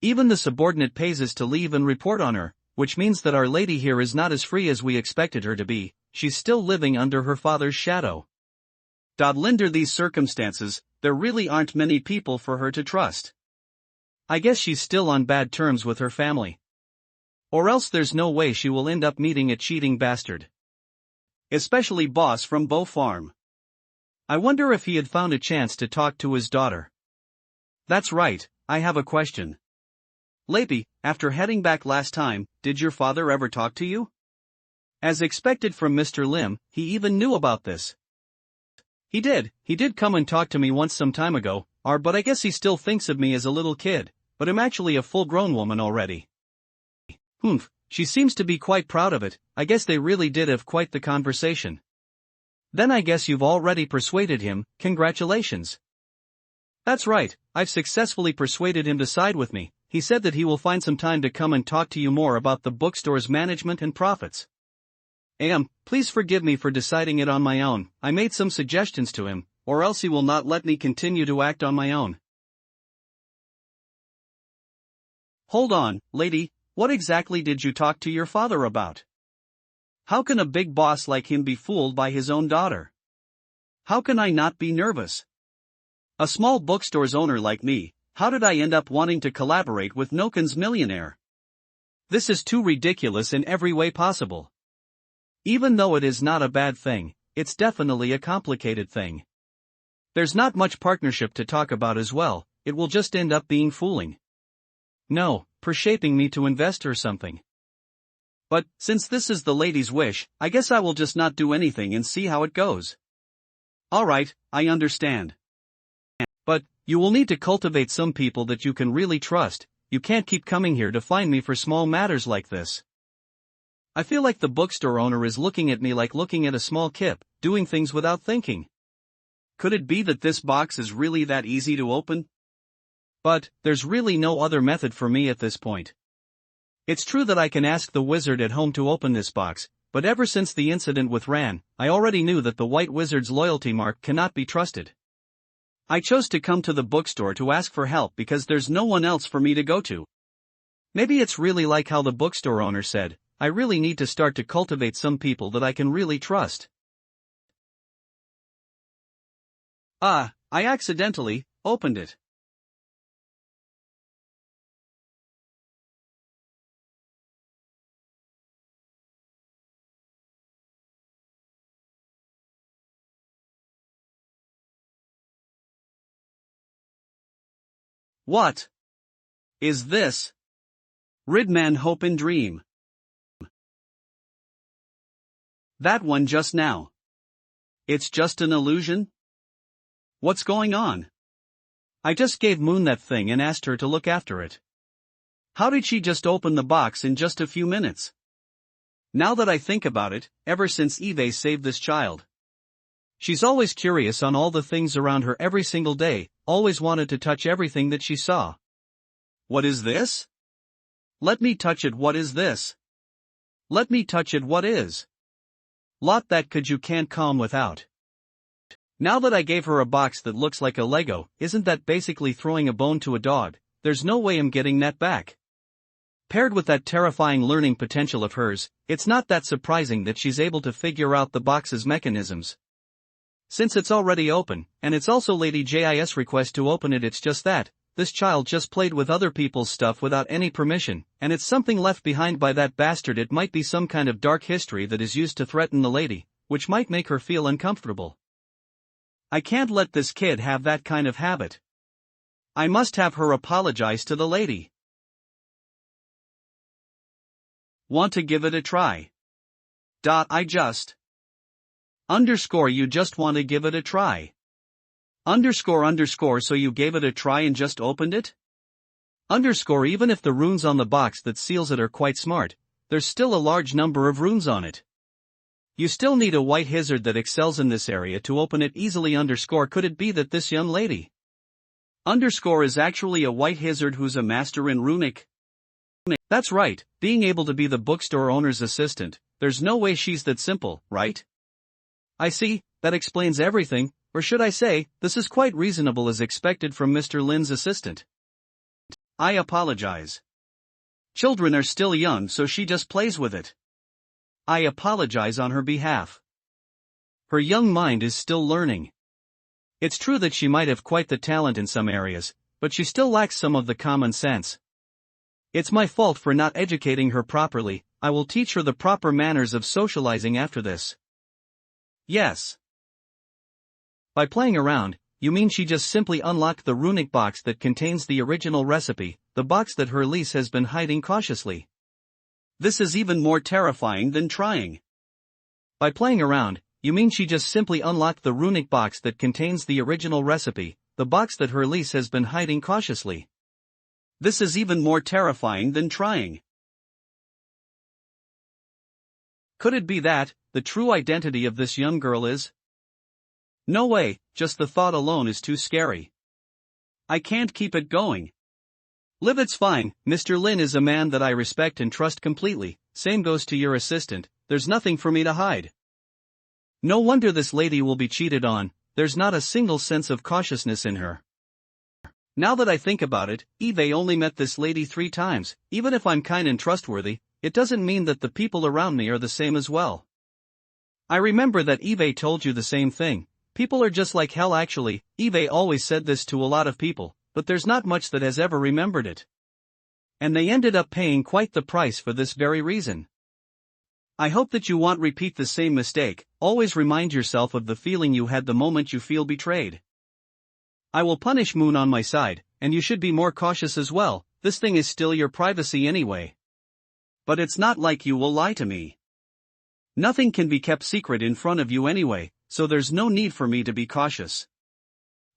S2: Even the subordinate pays us to leave and report on her, which means that our lady here is not as free as we expected her to be. She's still living under her father's shadow. Under these circumstances, there really aren't many people for her to trust. I guess she's still on bad terms with her family. Or else there's no way she will end up meeting a cheating bastard. Especially boss from Bow Farm. I wonder if he had found a chance to talk to his daughter. That's right, I have a question. Lappy, after heading back last time, did your father ever talk to you? As expected from Mr. Lim, he even knew about this. He did come and talk to me once some time ago, but I guess he still thinks of me as a little kid, but I'm actually a full-grown woman already. She seems to be quite proud of it. I guess they really did have quite the conversation. Then I guess you've already persuaded him. Congratulations. That's right, I've successfully persuaded him to side with me. He said that he will find some time to come and talk to you more about the bookstore's management and profits. Please forgive me for deciding it on my own. I made some suggestions to him, or else he will not let me continue to act on my own. Hold on, lady, what exactly did you talk to your father about? How can a big boss like him be fooled by his own daughter? How can I not be nervous? A small bookstore's owner like me, how did I end up wanting to collaborate with Noken's millionaire? This is too ridiculous in every way possible. Even though it is not a bad thing, it's definitely a complicated thing. There's not much partnership to talk about as well, it will just end up being fooling. No, pershaping me to invest or something. But, since this is the lady's wish, I guess I will just not do anything and see how it goes. Alright, I understand. But, you will need to cultivate some people that you can really trust. You can't keep coming here to find me for small matters like this. I feel like the bookstore owner is looking at me like looking at a small kid, doing things without thinking. Could it be that this box is really that easy to open? But, there's really no other method for me at this point. It's true that I can ask the wizard at home to open this box, but ever since the incident with Ran, I already knew that the white wizard's loyalty mark cannot be trusted. I chose to come to the bookstore to ask for help because there's no one else for me to go to. Maybe it's really like how the bookstore owner said, I really need to start to cultivate some people that I can really trust. I accidentally opened it. What is this? Ridman Hope and Dream. That one just now. It's just an illusion? What's going on? I just gave Moon that thing and asked her to look after it. How did she just open the box in just a few minutes? Now that I think about it, ever since Eve saved this child, she's always curious on all the things around her every single day, always wanted to touch everything that she saw. What is this? Let me touch it. What is this? Let me touch it. What is? Lot that could you can't calm without. Now that I gave her a box that looks like a Lego, isn't that basically throwing a bone to a dog? There's no way I'm getting that back. Paired with that terrifying learning potential of hers, it's not that surprising that she's able to figure out the box's mechanisms. Since it's already open, and it's also Lady Jis' request to open it, it's just that, this child just played with other people's stuff without any permission, and it's something left behind by that bastard. It might be some kind of dark history that is used to threaten the lady, which might make her feel uncomfortable. I can't let this kid have that kind of habit. I must have her apologize to the lady.
S1: Want to give it a try? I just. Underscore you just want to give it a try. Underscore so you gave it a try and just opened it? Underscore even if the runes on the box that seals it are quite smart, there's still a large number of runes on it. You still need a white wizard that excels in this area to open it easily. Underscore could it be that this young lady underscore is actually a white wizard who's a master in runic? That's right, being able to be the bookstore owner's assistant, there's no way she's that simple, right? I see, that explains everything, or should I say, this is quite reasonable as expected from Mr. Lin's assistant. I apologize. Children are still young so she just plays with it. I apologize on her behalf. Her young mind is still learning. It's true that she might have quite the talent in some areas, but she still lacks some of the common sense. It's my fault for not educating her properly. I will teach her the proper manners of socializing after this. Yes. By playing around, you mean she just simply unlocked the runic box that contains the original recipe, the box that her niece has been hiding cautiously. This is even more terrifying than trying. By playing around, you mean she just simply unlocked the runic box that contains the original recipe, the box that her niece has been hiding cautiously. This is even more terrifying than trying. Could it be that the true identity of this young girl is? No way, just the thought alone is too scary. I can't keep it going. Liv, it's fine, Mr. Lin is a man that I respect and trust completely, same goes to your assistant, there's nothing for me to hide. No wonder this lady will be cheated on, there's not a single sense of cautiousness in her. Now that I think about it, Eve only met this lady 3 times, even if I'm kind and trustworthy, it doesn't mean that the people around me are the same as well. I remember that Eve told you the same thing, people are just like hell. Actually, Eve always said this to a lot of people, but there's not much that has ever remembered it. And they ended up paying quite the price for this very reason. I hope that you won't repeat the same mistake. Always remind yourself of the feeling you had the moment you feel betrayed. I will punish Moon on my side, and you should be more cautious as well, this thing is still your privacy anyway. But it's not like you will lie to me. Nothing can be kept secret in front of you anyway, so there's no need for me to be cautious.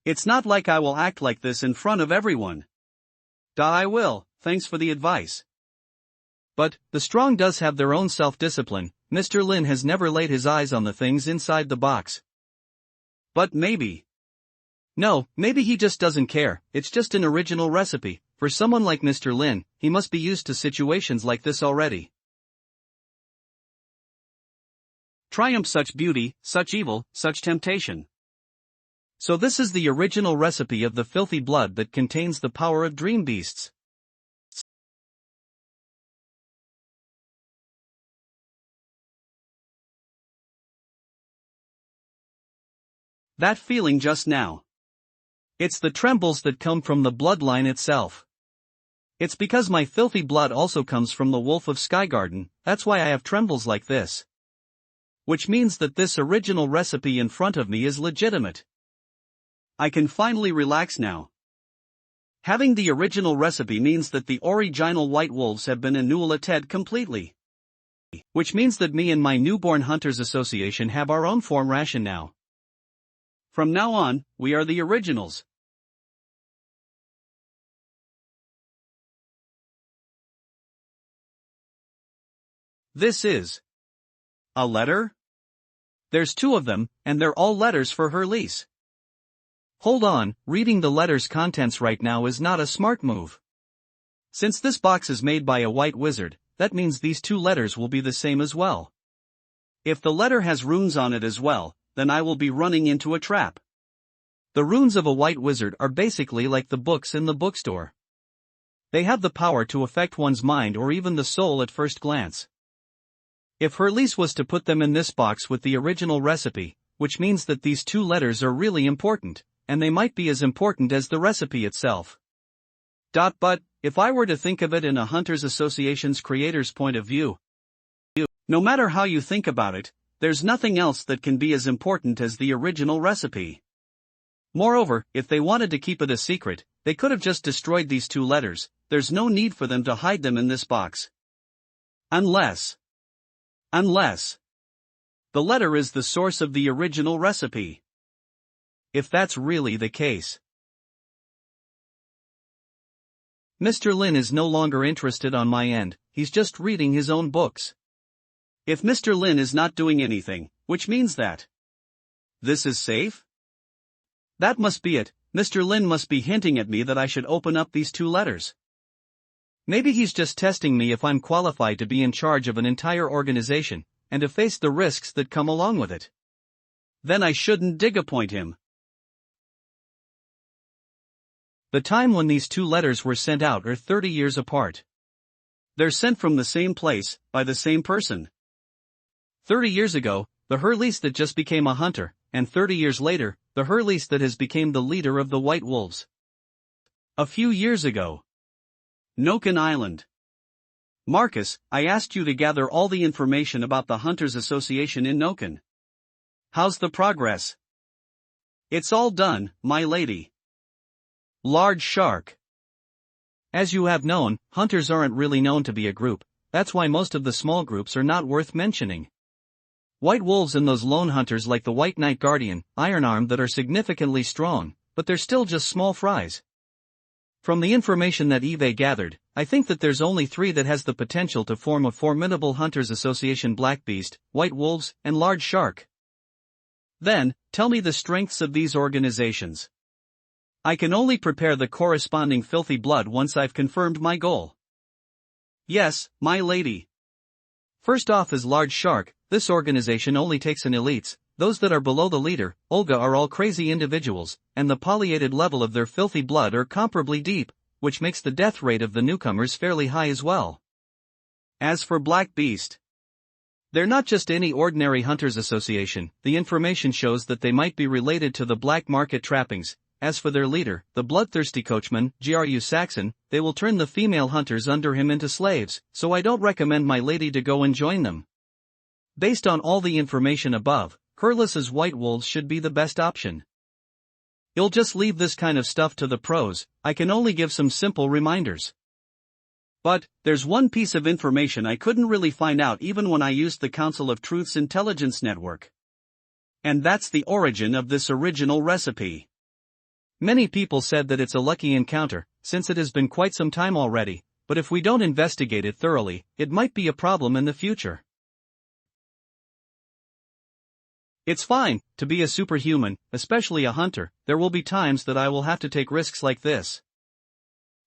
S1: It's not like I will act like this in front of everyone. I will, thanks for the advice. But, the strong does have their own self-discipline. Mr. Lin has never laid his eyes on the things inside the box. But maybe. No, maybe he just doesn't care, it's just an original recipe. For someone like Mr. Lin, he must be used to situations like this already. Triumph, such beauty, such evil, such temptation. So this is the original recipe of the filthy blood that contains the power of dream beasts. That feeling just now. It's the trembles that come from the bloodline itself. It's because my filthy blood also comes from the wolf of Skygarden, that's why I have trembles like this. Which means that this original recipe in front of me is legitimate. I can finally relax now. Having the original recipe means that the original white wolves have been annihilated completely. Which means that me and my newborn Hunters Association have our own form ration now. From now on, we are the originals. This is a letter? There's 2 of them, and they're all letters for her lease. Hold on, reading the letter's contents right now is not a smart move. Since this box is made by a white wizard, that means these 2 letters will be the same as well. If the letter has runes on it as well, then I will be running into a trap. The runes of a white wizard are basically like the books in the bookstore. They have the power to affect one's mind or even the soul at first glance. If her lease was to put them in this box with the original recipe, which means that these 2 letters are really important, and they might be as important as the recipe itself. But, if I were to think of it in a Hunters Association's creator's point of view, no matter how you think about it, there's nothing else that can be as important as the original recipe. Moreover, if they wanted to keep it a secret, they could have just destroyed these 2 letters, there's no need for them to hide them in this box. Unless the letter is the source of the original recipe. If that's really the case.
S2: Mr. Lin is no longer interested on my end, he's just reading his own books.
S1: If Mr. Lin is not doing anything, which means that this is safe? That must be it, Mr. Lin must be hinting at me that I should open up these 2 letters.
S2: Maybe he's just testing me if I'm qualified to be in charge of an entire organization, and to face the risks that come along with it.
S1: Then I shouldn't disappoint him.
S2: The time when these 2 letters were sent out are 30 years apart.
S1: They're sent from the same place, by the same person.
S2: 30 years ago, the Herlease that just became a hunter, and 30 years later, the Herlease that has become the leader of the White Wolves.
S1: A few years ago. Noken Island. Marcus, I asked you to gather all the information about the Hunters Association in Noken. How's the progress? It's all done, my lady. Large Shark.
S2: As you have known, hunters aren't really known to be a group, that's why most of the small groups are not worth mentioning. White Wolves and those lone hunters like the White Knight Guardian, Ironarm that are significantly strong, but they're still just small fries. From the information that Eve gathered, I think that there's only 3 that has the potential to form a formidable Hunters Association: Black Beast, White Wolves, and Large Shark.
S1: Then, tell me the strengths of these organizations. I can only prepare the corresponding filthy blood once I've confirmed my goal. Yes, my lady.
S2: First off is Large Shark. This organization only takes in elites. Those that are below the leader, Olga, are all crazy individuals, and the polyated level of their filthy blood are comparably deep, which makes the death rate of the newcomers fairly high as well.
S1: As for Black Beast,
S2: they're not just any ordinary hunters association. The information shows that they might be related to the black market trappings. As for their leader, the bloodthirsty coachman, Gru Saxon, they will turn the female hunters under him into slaves, so I don't recommend my lady to go and join them. Based on all the information above, Herlease's White Wolves should be the best option. You'll just leave this kind of stuff to the pros. I can only give some simple reminders. But, there's one piece of information I couldn't really find out even when I used the Council of Truth's intelligence network. And that's the origin of this original recipe. Many people said that it's a lucky encounter, since it has been quite some time already, but if we don't investigate it thoroughly, it might be a problem in the future. It's fine to be a superhuman, especially a hunter. There will be times that I will have to take risks like this.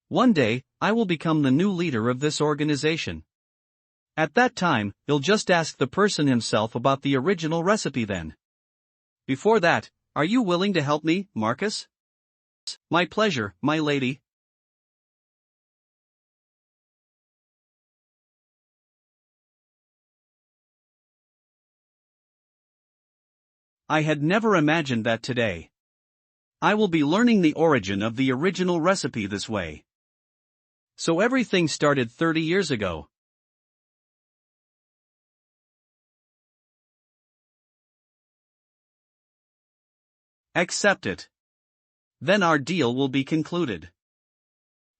S2: One day, I will become the new leader of this organization. At that time, you'll just ask the person himself about the original recipe then. Before that, are you willing to help me, Marcus?
S1: My pleasure, my lady. I had never imagined that today I will be learning the origin of the original recipe this way. So everything started 30 years ago. Accept it. Then our deal will be concluded.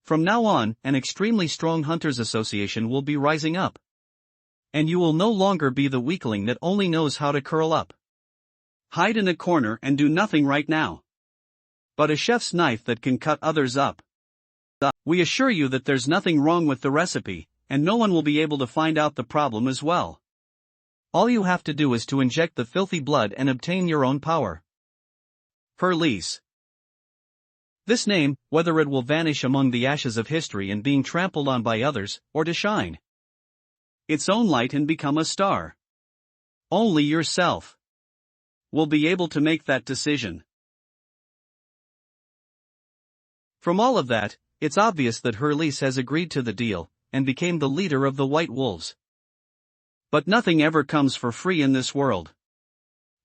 S1: From now on, an extremely strong hunters association will be rising up. And you will no longer be the weakling that only knows how to curl up, hide in a corner and do nothing right now, but a chef's knife that can cut others up. We assure you that there's nothing wrong with the recipe, and no one will be able to find out the problem as well. All you have to do is to inject the filthy blood and obtain your own power. Herlease. This name, whether it will vanish among the ashes of history and being trampled on by others, or to shine its own light and become a star. Only yourself will be able to make that decision. From all of that, it's obvious that Herlease has agreed to the deal, and became the leader of the White Wolves. But nothing ever comes for free in this world.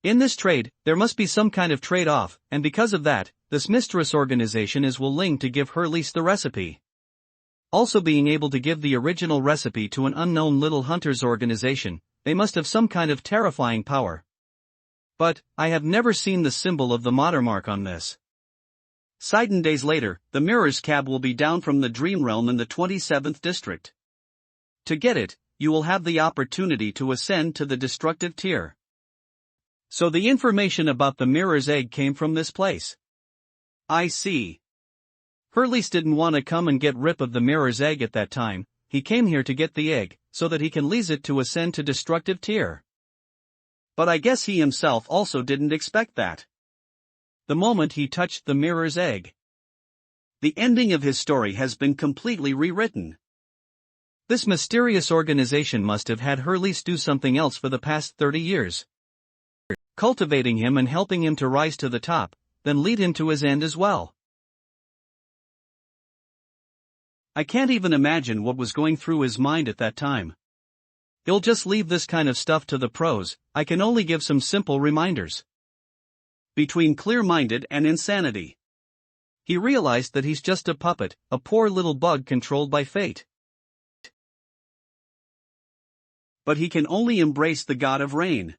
S1: In this trade, there must be some kind of trade-off, and because of that, this mistress organization is willing to give Herlease the recipe. Also being able to give the original recipe to an unknown little hunters organization, they must have some kind of terrifying power. But, I have never seen the symbol of the watermark on this. 7 days later, the Mirror's cab will be down from the Dream Realm in the 27th district. To get it, you will have the opportunity to ascend to the destructive tier. So the information about the mirror's egg came from this place. I see. Hurley's didn't want to come and get rid of the mirror's egg at that time, he came here to get the egg, so that he can lease it to ascend to destructive tier. But I guess he himself also didn't expect that. The moment he touched the mirror's egg, the ending of his story has been completely rewritten. This mysterious organization must have had Hurley's do something else for the past 30 years. Cultivating him and helping him to rise to the top, then lead him to his end as well. I can't even imagine what was going through his mind at that time. He'll just leave this kind of stuff to the pros, I can only give some simple reminders. Between clear-minded and insanity. He realized that he's just a puppet, a poor little bug controlled by fate. But he can only embrace the god of rain.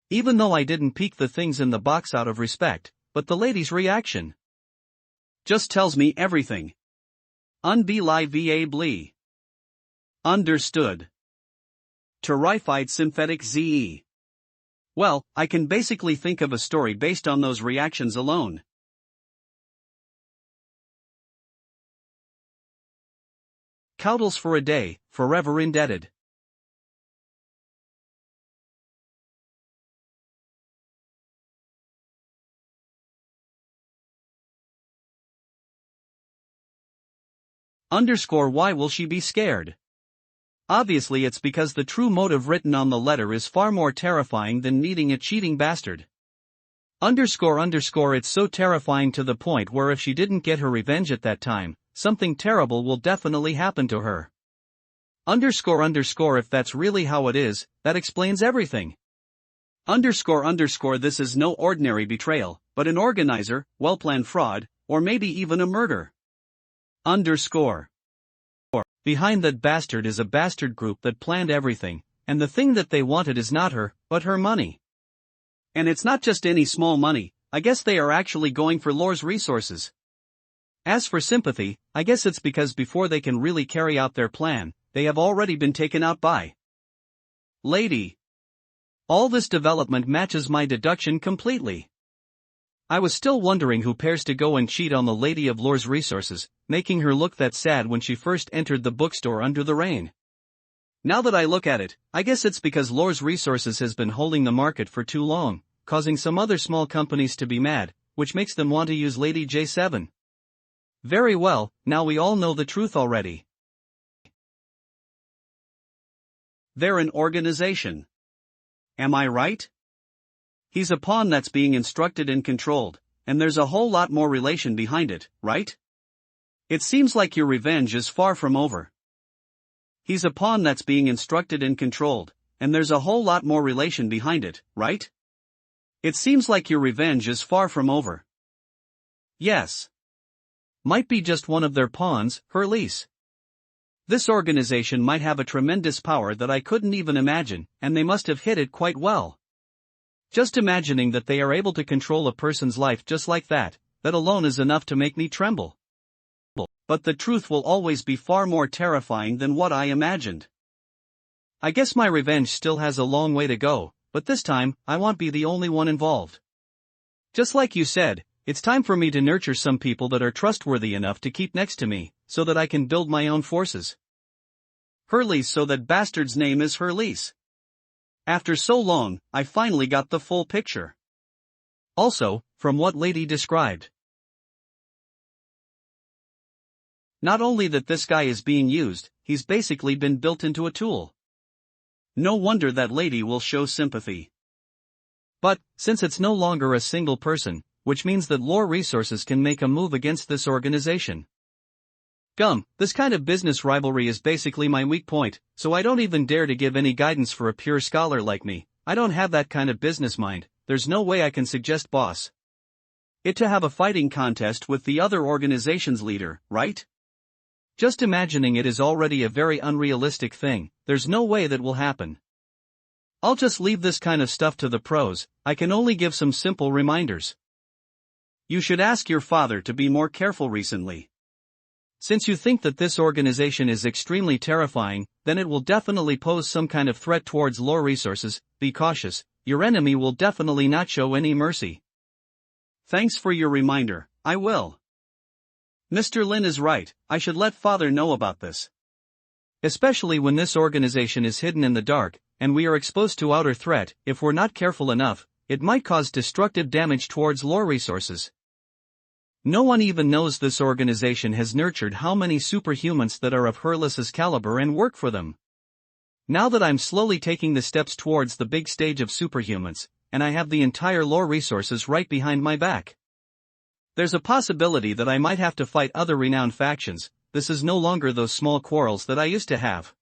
S1: Even though I didn't peek the things in the box out of respect, but the lady's reaction just tells me everything. Unbelievably. Understood. Terrified sympathetic ZE. Well, I can basically think of a story based on those reactions alone. Caudles for a day, forever indebted. Why will she be scared? Obviously it's because the true motive written on the letter is far more terrifying than needing a cheating bastard. It's so terrifying to the point where if she didn't get her revenge at that time, something terrible will definitely happen to her. If that's really how it is, that explains everything. This is no ordinary betrayal, but an organizer, well-planned fraud, or maybe even a murder. Behind that bastard is a bastard group that planned everything, and the thing that they wanted is not her, but her money. And it's not just any small money, I guess they are actually going for Lore's resources. As for sympathy, I guess it's because before they can really carry out their plan, they have already been taken out by Lady. All this development matches my deduction completely. I was still wondering who pairs to go and cheat on the Lady of Lore's resources, making her look that sad when she first entered the bookstore under the rain. Now that I look at it, I guess it's because Lore's resources has been holding the market for too long, causing some other small companies to be mad, which makes them want to use Lady J7. Very well, now we all know the truth already. They're an organization. Am I right? He's a pawn that's being instructed and controlled, and there's a whole lot more relation behind it, right? It seems like your revenge is far from over. He's a pawn that's being instructed and controlled, and there's a whole lot more relation behind it, right? It seems like your revenge is far from over. Yes. Might be just one of their pawns, her lease. This organization might have a tremendous power that I couldn't even imagine, and they must have hid it quite well. Just imagining that they are able to control a person's life just like that alone is enough to make me tremble. But the truth will always be far more terrifying than what I imagined. I guess my revenge still has a long way to go, but this time, I won't be the only one involved. Just like you said, it's time for me to nurture some people that are trustworthy enough to keep next to me, so that I can build my own forces. Hurley's, so that bastard's name is Hurley's. After so long, I finally got the full picture. Also, from what Lady described. Not only that this guy is being used, he's basically been built into a tool. No wonder that Lady will show sympathy. But, since it's no longer a single person, which means that Lore Resources can make a move against this organization. Gum, this kind of business rivalry is basically my weak point, so I don't even dare to give any guidance for a pure scholar like me. I don't have that kind of business mind, there's no way I can suggest boss it to have a fighting contest with the other organization's leader, right? Just imagining it is already a very unrealistic thing, there's no way that will happen. I'll just leave this kind of stuff to the pros, I can only give some simple reminders. You should ask your father to be more careful recently.
S2: Since you think that this organization is extremely terrifying, then it will definitely pose some kind of threat towards lore resources. Be cautious, your enemy will definitely not show any mercy.
S1: Thanks for your reminder, I will. Mr. Lin is right, I should let father know about this.
S2: Especially when this organization is hidden in the dark, and we are exposed to outer threat. If we're not careful enough, it might cause destructive damage towards lore resources. No one even knows this organization has nurtured how many superhumans that are of Herlis's caliber and work for them. Now that I'm slowly taking the steps towards the big stage of superhumans, and I have the entire lore resources right behind my back, there's a possibility that I might have to fight other renowned factions. This is no longer those small quarrels that I used to have.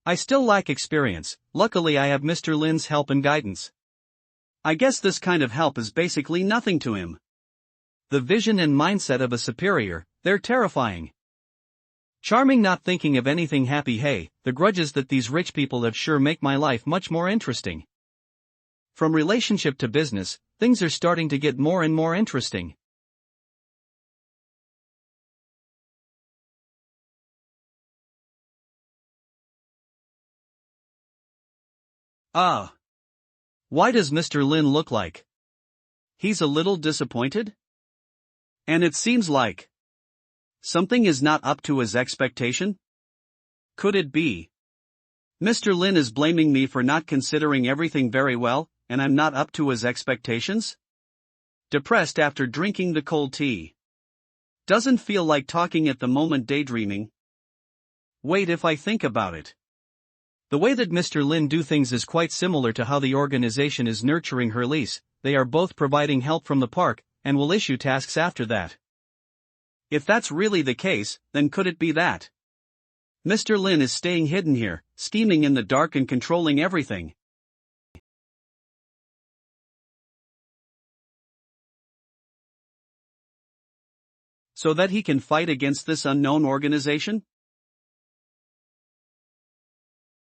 S2: I still lack experience, luckily I have Mr. Lin's help and guidance.
S1: I guess this kind of help is basically nothing to him.
S2: The vision and mindset of a superior, they're terrifying. Charming, not thinking of anything happy. Hey, the grudges that these rich people have sure make my life much more interesting. From relationship to business, things are starting to get more and more interesting.
S1: Why does Mr. Lin look like he's a little disappointed? And it seems like something is not up to his expectation? Could it be Mr. Lin is blaming me for not considering everything very well, and I'm not up to his expectations? Depressed after drinking the cold tea. Doesn't feel like talking at the moment, daydreaming. Wait, if I think about it, the way that Mr. Lin do things is quite similar to how the organization is nurturing her lease. They are both providing help from the park, and will issue tasks after that. If that's really the case, then could it be that Mr. Lin is staying hidden here, scheming in the dark and controlling everything? So that he can fight against this unknown organization?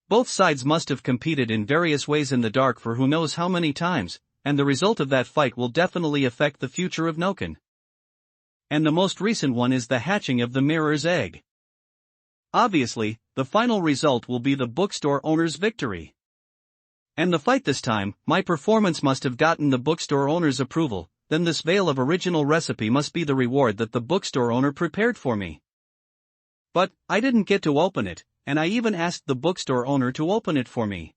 S2: Both sides must have competed in various ways in the dark for who knows how many times, and the result of that fight will definitely affect the future of Noken. And the most recent one is the hatching of the mirror's egg.
S1: Obviously, the final result will be the bookstore owner's victory.
S2: And the fight this time, my performance must have gotten the bookstore owner's approval. Then this veil of original recipe must be the reward that the bookstore owner prepared for me.
S1: But I didn't get to open it, and I even asked the bookstore owner to open it for me.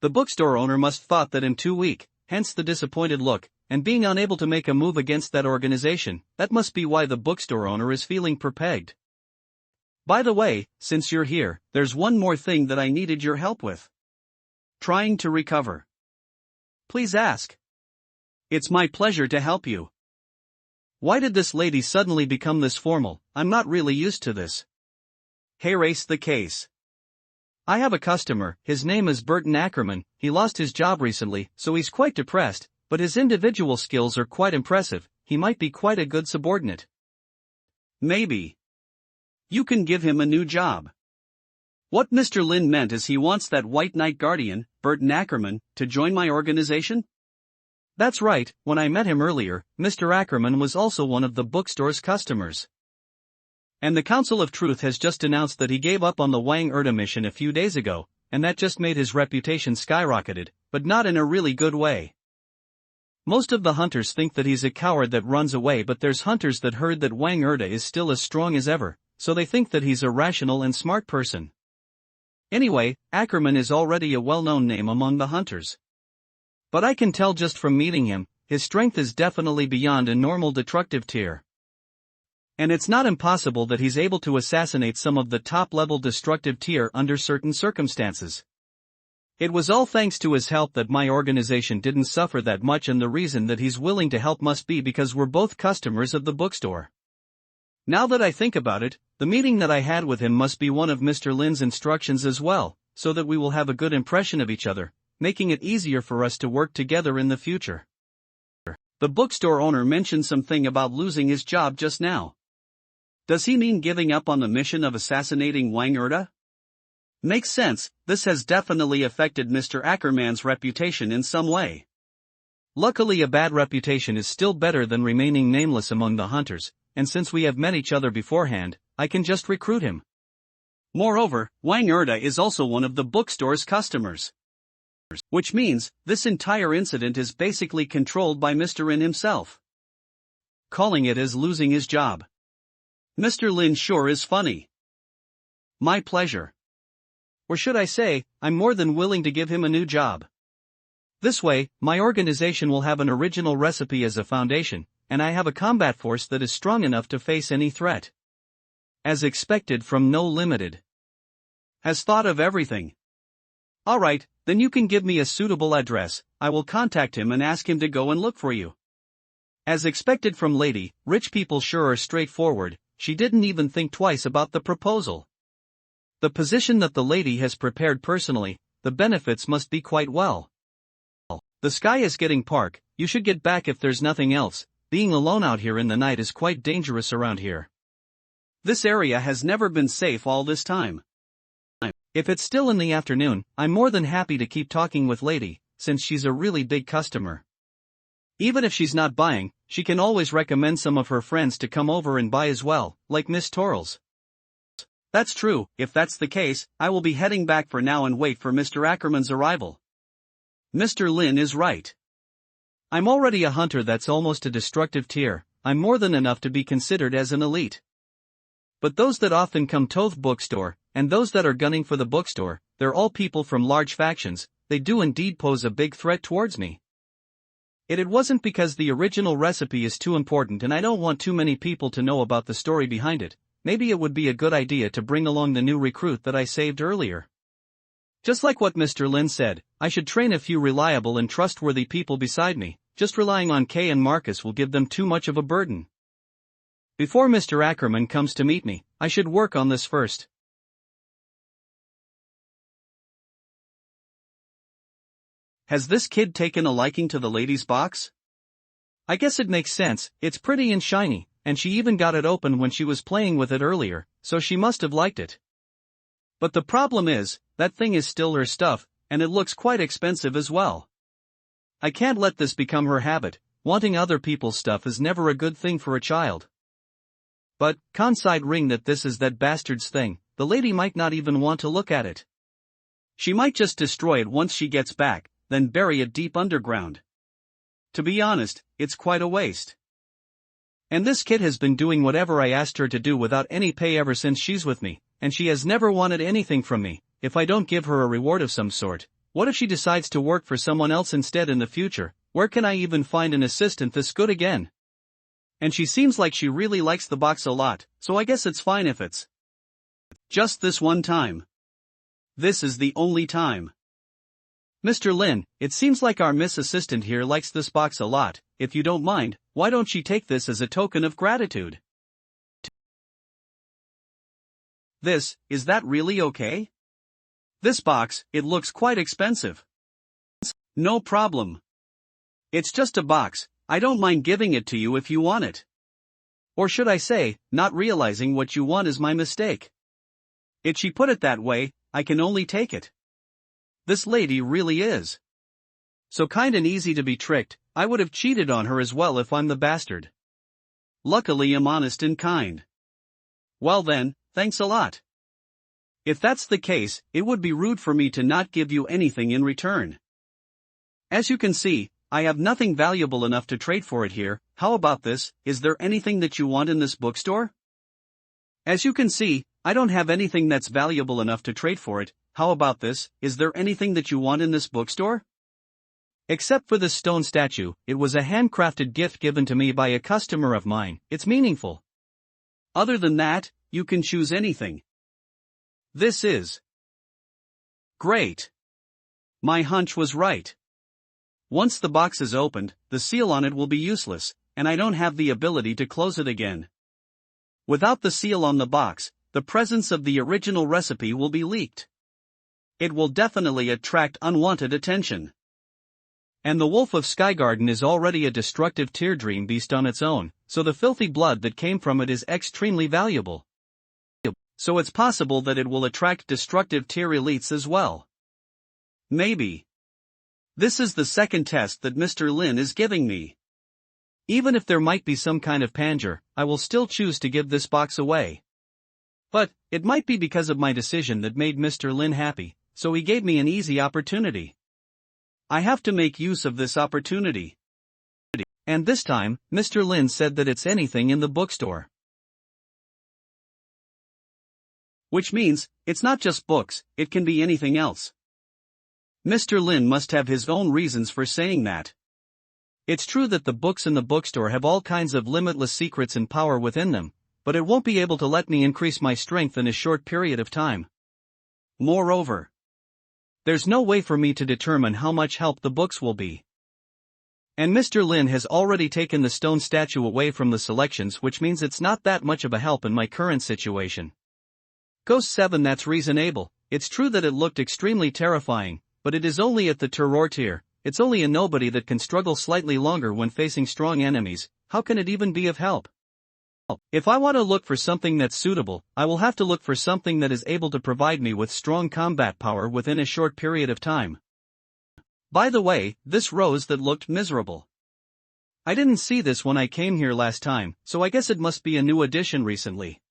S1: The bookstore owner must thought that I'm too weak, hence the disappointed look, and being unable to make a move against that organization. That must be why the bookstore owner is feeling perpegged. By the way, since you're here, there's one more thing that I needed your help with. Trying to recover. Please ask. It's my pleasure to help you. Why did this lady suddenly become this formal? I'm not really used to this. Hey, race the case. I have a customer, his name is Burton Ackerman. He lost his job recently, so he's quite depressed, but his individual skills are quite impressive. He might be quite a good subordinate. Maybe you can give him a new job. What Mr. Lin meant is he wants that White Knight Guardian, Burton Ackerman, to join my organization? That's right, when I met him earlier, Mr. Ackerman was also one of the bookstore's customers. And the Council of Truth has just announced that he gave up on the Wang Erda mission a few days ago, and that just made his reputation skyrocketed, but not in a really good way. Most of the hunters think that he's a coward that runs away, but there's hunters that heard that Wang Erda is still as strong as ever, so they think that he's a rational and smart person. Anyway, Ackerman is already a well-known name among the hunters. But I can tell just from meeting him, his strength is definitely beyond a normal destructive tier. And it's not impossible that he's able to assassinate some of the top-level destructive tier under certain circumstances. It was all thanks to his help that my organization didn't suffer that much, and the reason that he's willing to help must be because we're both customers of the bookstore. Now that I think about it, the meeting that I had with him must be one of Mr. Lin's instructions as well, so that we will have a good impression of each other, making it easier for us to work together in the future. The bookstore owner mentioned something about losing his job just now. Does he mean giving up on the mission of assassinating Wang Erda? Makes sense, this has definitely affected Mr. Ackerman's reputation in some way.
S2: Luckily, a bad reputation is still better than remaining nameless among the hunters, and since we have met each other beforehand, I can just recruit him.
S1: Moreover, Wang Erda is also one of the bookstore's customers. Which means, this entire incident is basically controlled by Mr. Lin himself. Calling it as losing his job. Mr. Lin sure is funny. My pleasure. Or should I say, I'm more than willing to give him a new job. This way, my organization will have an original recipe as a foundation, and I have a combat force that is strong enough to face any threat. As expected from No Limited. Has thought of everything. Alright, then you can give me a suitable address, I will contact him and ask him to go and look for you. As expected from Lady, rich people sure are straightforward, she didn't even think twice about the proposal. The position that the lady has prepared personally, the benefits must be quite well. The sky is getting dark, you should get back if there's nothing else, being alone out here in the night is quite dangerous around here. This area has never been safe all this time. If it's still in the afternoon, I'm more than happy to keep talking with Lady, since she's a really big customer. Even if she's not buying, she can always recommend some of her friends to come over and buy as well, like Miss Torrals. That's true, if that's the case, I will be heading back for now and wait for Mr. Ackerman's arrival. Mr. Lin is right. I'm already a hunter that's almost a destructive tier, I'm more than enough to be considered as an elite. But those that often come to the bookstore, and those that are gunning for the bookstore, they're all people from large factions, they do indeed pose a big threat towards me. It wasn't because the original recipe is too important and I don't want too many people to know about the story behind it, maybe it would be a good idea to bring along the new recruit that I saved earlier. Just like what Mr. Lin said, I should train a few reliable and trustworthy people beside me, just relying on Kay and Marcus will give them too much of a burden. Before Mr. Ackerman comes to meet me, I should work on this first. Has this kid taken a liking to the lady's box? I guess it makes sense, it's pretty and shiny, and she even got it open when she was playing with it earlier, so she must have liked it. But the problem is, that thing is still her stuff, and it looks quite expensive as well. I can't let this become her habit, wanting other people's stuff is never a good thing for a child. But, consight ring that this is that bastard's thing, the lady might not even want to look at it. She might just destroy it once she gets back, then bury it deep underground. To be honest, it's quite a waste. And this kid has been doing whatever I asked her to do without any pay ever since she's with me, and she has never wanted anything from me. If I don't give her a reward of some sort, what if she decides to work for someone else instead in the future? Where can I even find an assistant this good again? And she seems like she really likes the box a lot, so I guess it's fine if it's just this one time. This is the only time. Mr. Lin, it seems like our Miss Assistant here likes this box a lot. If you don't mind, why don't she take this as a token of gratitude? Is that really okay? This box, it looks quite expensive. No problem. It's just a box, I don't mind giving it to you if you want it. Or should I say, not realizing what you want is my mistake. If she put it that way, I can only take it. This lady really is so kind and easy to be tricked, I would have cheated on her as well if I'm the bastard. Luckily I'm honest and kind. Well then, thanks a lot. If that's the case, it would be rude for me to not give you anything in return. As you can see, I have nothing valuable enough to trade for it here. How about this? Is there anything that you want in this bookstore? As you can see, I don't have anything that's valuable enough to trade for it. How about this? Is there anything that you want in this bookstore? Except for this stone statue, it was a handcrafted gift given to me by a customer of mine. It's meaningful. Other than that, you can choose anything. This is great. My hunch was right. Once the box is opened, the seal on it will be useless, and I don't have the ability to close it again. Without the seal on the box, the presence of the original recipe will be leaked. It will definitely attract unwanted attention. And the Wolf of Skygarden is already a destructive tear dream beast on its own, so the filthy blood that came from it is extremely valuable. So it's possible that it will attract destructive tier elites as well. Maybe. This is the second test that Mr. Lin is giving me.
S2: Even if there might be some kind of panger, I will still choose to give this box away. But, it might be because of my decision that made Mr. Lin happy, so he gave me an easy opportunity.
S1: I have to make use of this opportunity.
S2: And this time, Mr. Lin said that it's anything in the bookstore.
S1: Which means, it's not just books, it can be anything else. Mr. Lin must have his own reasons for saying that.
S2: It's true that the books in the bookstore have all kinds of limitless secrets and power within them, but it won't be able to let me increase my strength in a short period of time.
S1: Moreover,
S2: there's no way for me to determine how much help the books will be. And Mr. Lin has already taken the stone statue away from the selections, which means it's not that much of a help in my current situation. Ghost 7, that's reasonable. It's true that it looked extremely terrifying, but it is only at the terror tier. It's only a nobody that can struggle slightly longer when facing strong enemies. How can it even be of help? If I want to look for something that's suitable, I will have to look for something that is able to provide me with strong combat power within a short period of time.
S1: By the way, this rose that looked miserable.
S2: I didn't see this when I came here last time, so I guess it must be a new addition recently.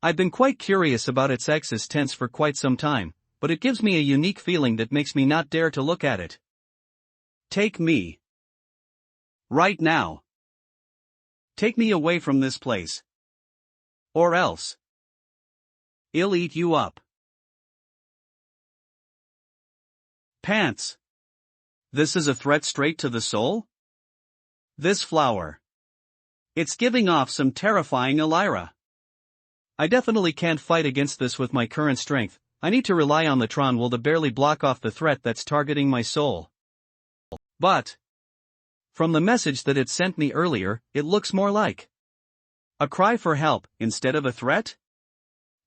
S2: I've been quite curious about its existence for quite some time, but it gives me a unique feeling that makes me not dare to look at it.
S1: Take me. Right now. Take me away from this place. Or else. I'll eat you up. Pants. This is a threat straight to the soul? This flower. It's giving off some terrifying Elira.
S2: I definitely can't fight against this with my current strength. I need to rely on the Tron will to barely block off the threat that's targeting my soul.
S1: But,
S2: from the message that it sent me earlier, it looks more like
S1: a cry for help instead of a threat?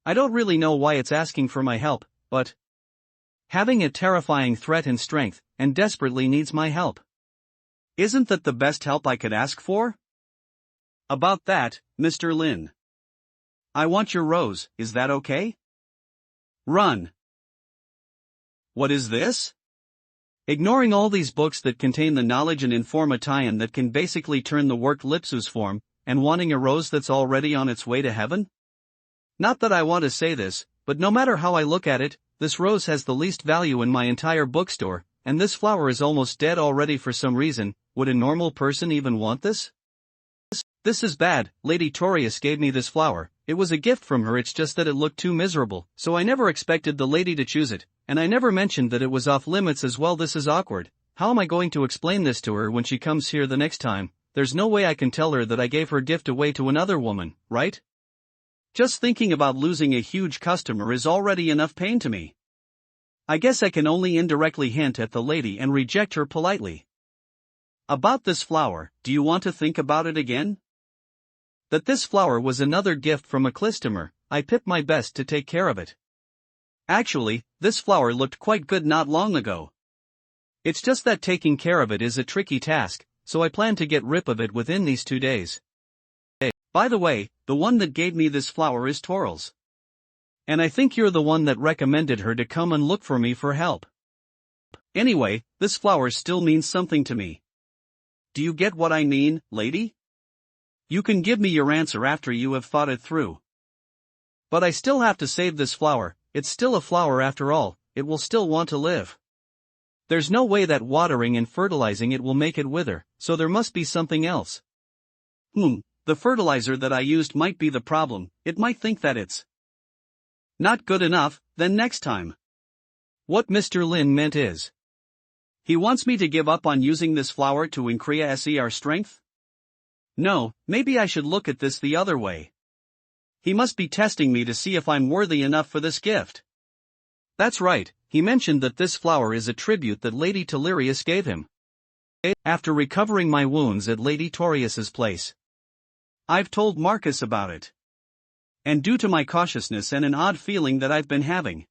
S2: I don't really know why it's asking for my help, but having a terrifying threat in strength, and desperately needs my help.
S1: Isn't that the best help I could ask for? About that, Mr. Lin. I want your rose, is that okay? Run. What is this?
S2: Ignoring all these books that contain the knowledge and information that can basically turn the work Lipsu's form, and wanting a rose that's already on its way to heaven? Not that I want to say this, but no matter how I look at it, this rose has the least value in my entire bookstore, and this flower is almost dead already for some reason. Would a normal person even want this? This is bad. Lady Torius gave me this flower. It was a gift from her, it's just that it looked too miserable, so I never expected the lady to choose it, and I never mentioned that it was off limits as well. This is awkward. How am I going to explain this to her when she comes here the next time? There's no way I can tell her that I gave her gift away to another woman, right?
S1: Just thinking about losing a huge customer is already enough pain to me. I guess I can only indirectly hint at the lady and reject her politely. About this flower, do you want to think about it again?
S2: That this flower was another gift from a customer. I pipped my best to take care of it.
S1: Actually, this flower looked quite good not long ago.
S2: It's just that taking care of it is a tricky task, so I plan to get rid of it within these 2 days.
S1: By the way, the one that gave me this flower is Toral's.
S2: And I think you're the one that recommended her to come and look for me for help.
S1: Anyway, this flower still means something to me. Do you get what I mean, lady? You can give me your answer after you have thought it through.
S2: But I still have to save this flower. It's still a flower after all, it will still want to live. There's no way that watering and fertilizing it will make it wither, so there must be something else.
S1: The fertilizer that I used might be the problem. It might think that it's not good enough. Then next time.
S2: What Mr. Lin meant is,
S1: he wants me to give up on using this flower to increase our strength? No, maybe I should look at this the other way. He must be testing me to see if I'm worthy enough for this gift.
S2: That's right, he mentioned that this flower is a tribute that Lady Delirious gave him. After recovering my wounds at Lady Torius's place.
S1: I've told Marcus about it. And due to my cautiousness and an odd feeling that I've been having,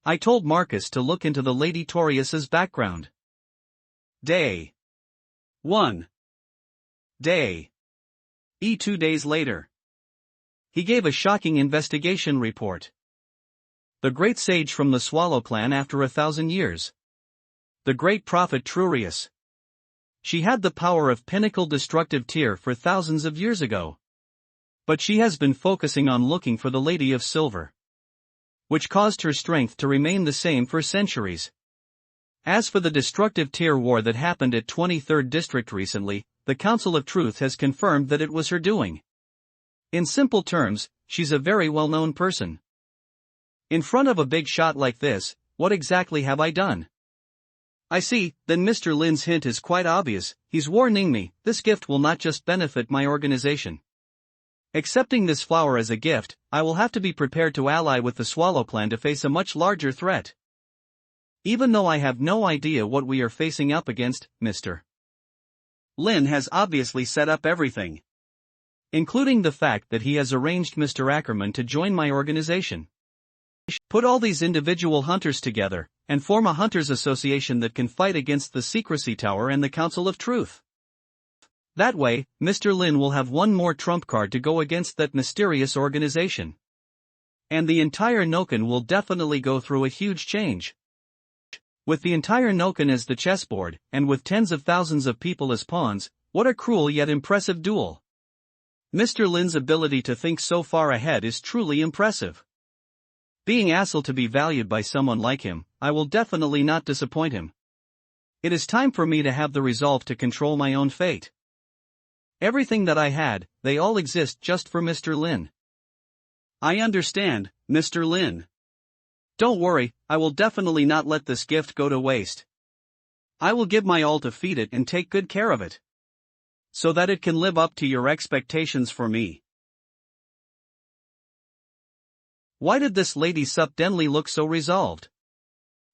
S2: I told Marcus to look into the Lady Torius's background.
S1: Day 1. Day 2 days later.
S2: He gave a shocking investigation report. The great sage from the Swallow clan after 1,000 years. The great prophet Trurius. She had the power of pinnacle destructive tear for thousands of years ago. But she has been focusing on looking for the Lady of Silver, which caused her strength to remain the same for centuries. As for the destructive tear war that happened at 23rd District recently, the Council of Truth has confirmed that it was her doing. In simple terms, she's a very well-known person. In front of a big shot like this, what exactly have I done? I see, then Mr. Lin's hint is quite obvious. He's warning me, this gift will not just benefit my organization. Accepting this flower as a gift, I will have to be prepared to ally with the Swallow Clan to face a much larger threat. Even though I have no idea what we are facing up against, Mr.
S1: Lin has obviously set up everything,
S2: including the fact that he has arranged Mr. Ackerman to join my organization. Put all these individual hunters together, and form a hunters association that can fight against the Secrecy Tower and the Council of Truth. That way, Mr. Lin will have one more trump card to go against that mysterious organization. And the entire Noken will definitely go through a huge change. With the entire Noken as the chessboard, and with tens of thousands of people as pawns, what a cruel yet impressive duel. Mr. Lin's ability to think so far ahead is truly impressive. Being asked to be valued by someone like him, I will definitely not disappoint him. It is time for me to have the resolve to control my own fate. Everything that I had, they all exist just for Mr. Lin.
S1: I understand, Mr. Lin. Don't worry, I will definitely not let this gift go to waste. I will give my all to feed it and take good care of it, so that it can live up to your expectations for me.
S2: Why did this lady suddenly look so resolved?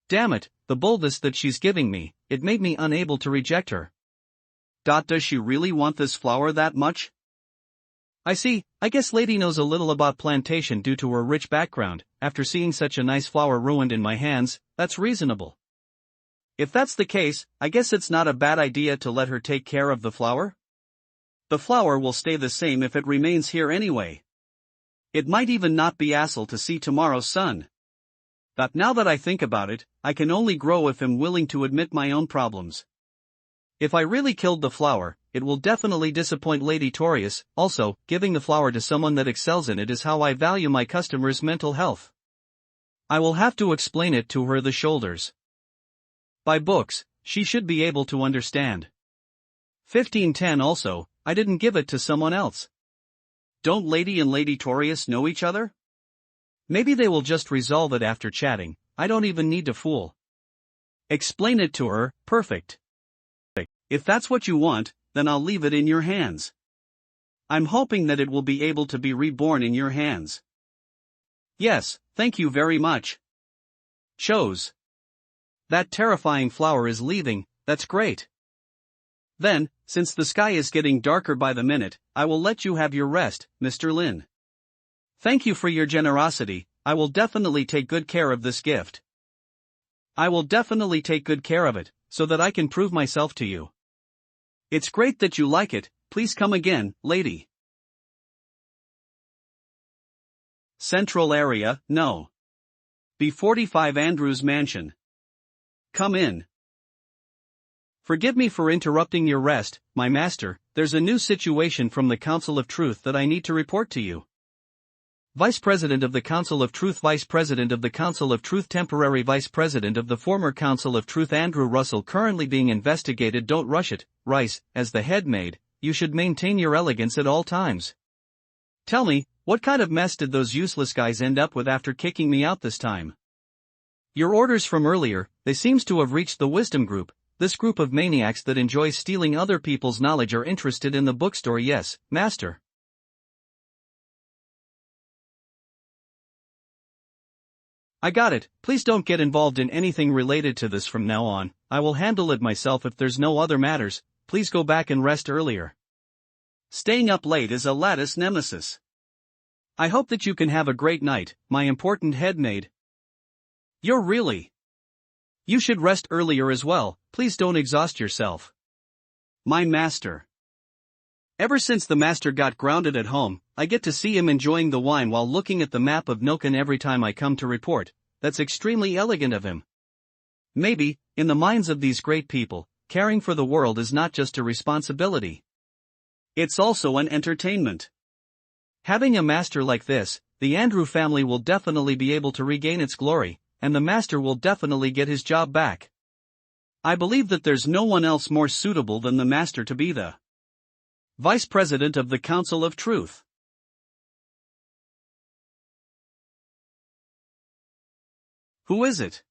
S2: Damn it, the boldness that she's giving me, it made me unable to reject her.
S1: Does she really want this flower that much?
S2: I see, I guess lady knows a little about plantation due to her rich background. After seeing such a nice flower ruined in my hands, that's reasonable.
S1: If that's the case, I guess it's not a bad idea to let her take care of the flower. The flower will stay the same if it remains here anyway. It might even not be hassle to see tomorrow's sun. But now that I think about it, I can only grow if I'm willing to admit my own problems. If I really killed the flower, it will definitely disappoint Lady Torius. Also, giving the flower to someone that excels in it is how I value my customers' mental health. I will have to explain it to her the shoulders. By books, she should be able to understand. 1510 also, I didn't give it to someone else.
S2: Don't Lady and Lady Torius know each other? Maybe they will just resolve it after chatting. I don't even need to fool.
S1: Explain it to her, perfect. If that's what you want, then I'll leave it in your hands. I'm hoping that it will be able to be reborn in your hands.
S2: Yes, thank you very much.
S1: Chose. That terrifying flower is leaving, that's great. Then, since the sky is getting darker by the minute, I will let you have your rest, Mr. Lin. Thank you for your generosity. I will definitely take good care of this gift. I will definitely take good care of it, so that I can prove myself to you. It's great that you like it. Please come again, lady. Central area, no. B45 Andrews Mansion. Come in.
S2: Forgive me for interrupting your rest, my master. There's a new situation from the Council of Truth that I need to report to you. Vice President of the Council of Truth, Vice President of the Council of Truth, Temporary Vice President of the former Council of Truth Andrew Russell currently being investigated. Don't rush it, Rice. As the head maid, you should maintain your elegance at all times. Tell me, what kind of mess did those useless guys end up with after kicking me out this time? Your orders from earlier, they seems to have reached the Wisdom Group. This group of maniacs that enjoys stealing other people's knowledge are interested in the bookstore. Yes, master. I got it. Please don't get involved in anything related to this from now on. I will handle it myself if there's no other matters. Please go back and rest earlier.
S1: Staying up late is a lattice nemesis. I hope that you can have a great night, my important head maid. You're really. You should rest earlier as well. Please don't exhaust yourself. My master. Ever since the master got grounded at home, I get to see him enjoying the wine while looking at the map of Noken every time I come to report. That's extremely elegant of him.
S2: Maybe, in the minds of these great people, caring for the world is not just a responsibility.
S1: It's also an entertainment.
S2: Having a master like this, the Andrew family will definitely be able to regain its glory, and the master will definitely get his job back.
S1: I believe that there's no one else more suitable than the master to be the Vice President of the Council of Truth. Who is it?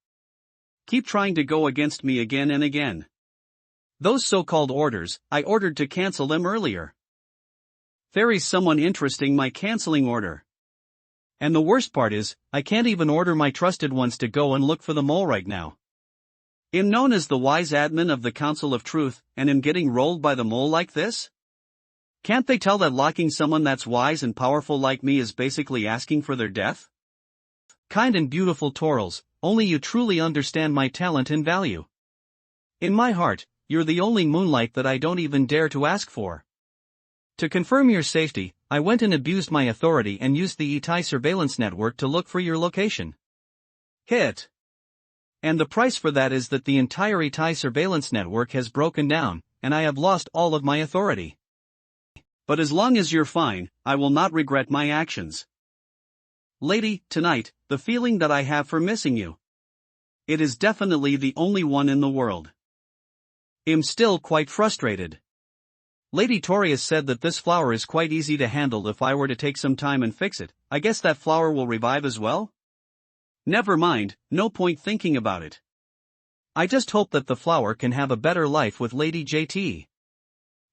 S1: Keep trying to go against me again and again. Those so-called orders, I ordered to cancel them earlier. There is someone interesting my canceling order. And the worst part is, I can't even order my trusted ones to go and look for the mole right now. I'm known as the wise admin of the Council of Truth, and am getting rolled by the mole like this? Can't they tell that locking someone that's wise and powerful like me is basically asking for their death?
S2: Kind and beautiful Torals, only you truly understand my talent and value. In my heart, you're the only moonlight that I don't even dare to ask for. To confirm your safety, I went and abused my authority and used the Itai surveillance network to look for your location.
S1: Hit.
S2: And the price for that is that the entire Itai surveillance network has broken down, and I have lost all of my authority.
S1: But as long as you're fine, I will not regret my actions. Lady, tonight, the feeling that I have for missing you. It is definitely the only one in the world. I'm still quite frustrated. Lady Torius said that this flower is quite easy to handle if I were to take some time and fix it. I guess that flower will revive as well? Never mind, no point thinking about it.
S2: I just hope that the flower can have a better life with Lady JT.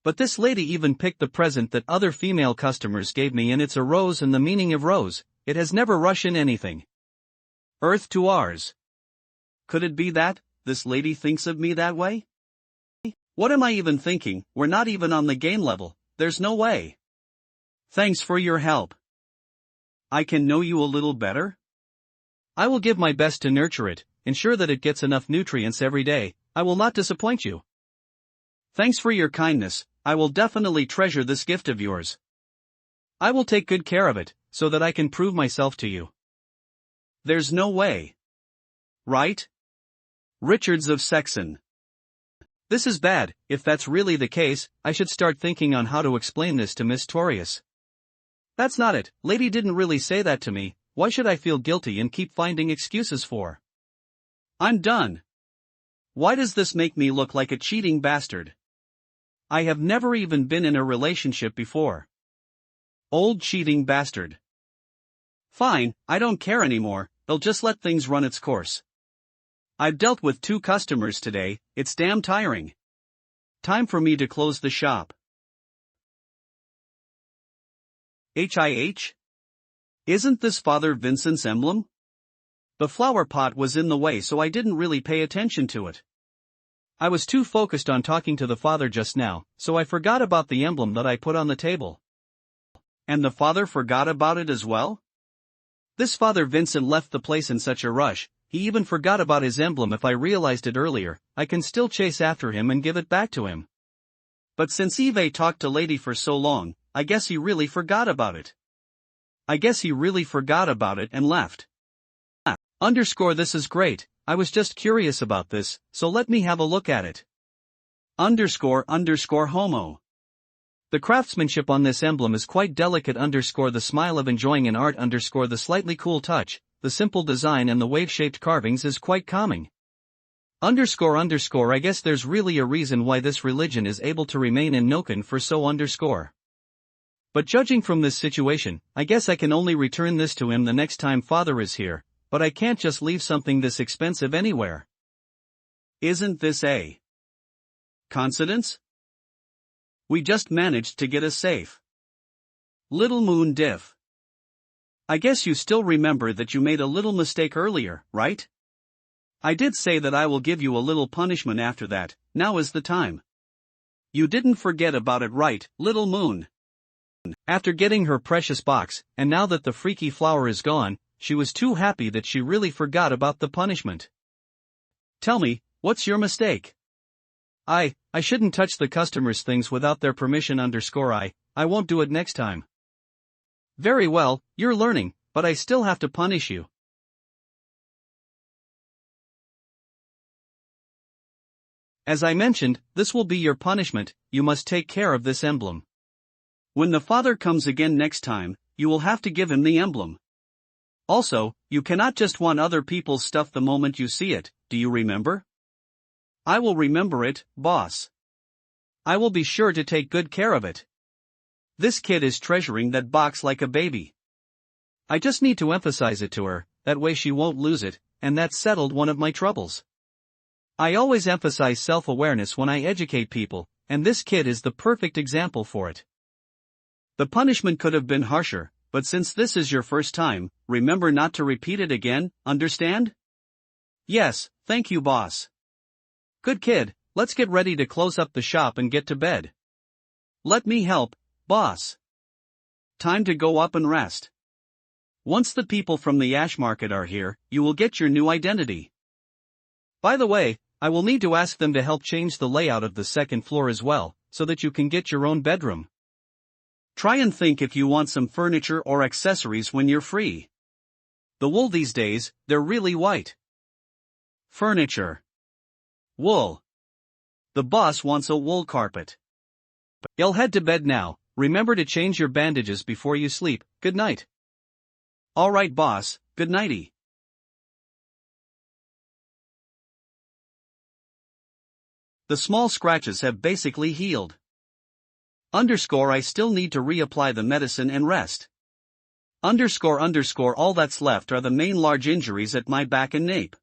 S2: But this lady even picked the present that other female customers gave me, and it's a rose, and the meaning of rose, it has never Russian anything.
S1: Earth to ours. Could it be that this lady thinks of me that way? What am I even thinking? We're not even on the game level, there's no way. Thanks for your help. I can know you a little better?
S2: I will give my best to nurture it, ensure that it gets enough nutrients every day. I will not disappoint you.
S1: Thanks for your kindness, I will definitely treasure this gift of yours.
S2: I will take good care of it, so that I can prove myself to you.
S1: There's no way. Right? Richards of Sexton.
S2: This is bad. If that's really the case, I should start thinking on how to explain this to Miss Torius. That's not it, lady didn't really say that to me. Why should I feel guilty and keep finding excuses for?
S1: I'm done. Why does this make me look like a cheating bastard? I have never even been in a relationship before. Old cheating bastard. Fine, I don't care anymore, they'll just let things run its course. I've dealt with 2 customers today, it's damn tiring. Time for me to close the shop. HIH? Isn't this Father Vincent's emblem? The flower pot was in the way, so I didn't really pay attention to it.
S2: I was too focused on talking to the father just now, so I forgot about the emblem that I put on the table.
S1: And the father forgot about it as well?
S2: This Father Vincent left the place in such a rush, he even forgot about his emblem. If I realized it earlier, I can still chase after him and give it back to him.
S1: But since Eve talked to Lady for so long, I guess he really forgot about it. And left.
S2: This is great, I was just curious about this, so let me have a look at it.
S1: __homo.
S2: The craftsmanship on this emblem is quite delicate. The smile of enjoying an art. The slightly cool touch, the simple design and the wave-shaped carvings is quite calming. I guess there's really a reason why this religion is able to remain in Noken for so . But judging from this situation, I guess I can only return this to him the next time Father is here, but I can't just leave something this expensive anywhere.
S1: Isn't this a coincidence? We just managed to get a safe. Little Moon Diff. I guess you still remember that you made a little mistake earlier, right? I did say that I will give you a little punishment after that. Now is the time. You didn't forget about it, right, Little Moon?
S2: After getting her precious box, and now that the freaky flower is gone, she was too happy that she really forgot about the punishment.
S1: Tell me, what's your mistake?
S2: I shouldn't touch the customers' things without their permission. I won't do it next time.
S1: Very well, you're learning, but I still have to punish you.
S2: As I mentioned, this will be your punishment. You must take care of this emblem.
S1: When the father comes again next time, you will have to give him the emblem. Also, you cannot just want other people's stuff the moment you see it, do you remember?
S2: I will remember it, boss. I will be sure to take good care of it. This kid is treasuring that box like a baby. I just need to emphasize it to her, that way she won't lose it, and that's settled one of my troubles. I always emphasize self-awareness when I educate people, and this kid is the perfect example for it.
S1: The punishment could have been harsher, but since this is your first time, remember not to repeat it again, understand?
S2: Yes, thank you, boss. Good kid, let's get ready to close up the shop and get to bed.
S1: Let me help, boss. Time to go up and rest. Once the people from the ash market are here, you will get your new identity.
S2: By the way, I will need to ask them to help change the layout of the second floor as well, so that you can get your own bedroom.
S1: Try and think if you want some furniture or accessories when you're free. The wool these days, they're really white. Furniture. Wool. The boss wants a wool carpet.
S2: You'll head to bed now. Remember to change your bandages before you sleep. Good night.
S1: Alright boss, good nighty. The small scratches have basically healed. I still need to reapply the medicine and rest. All that's left are the main large injuries at my back and nape.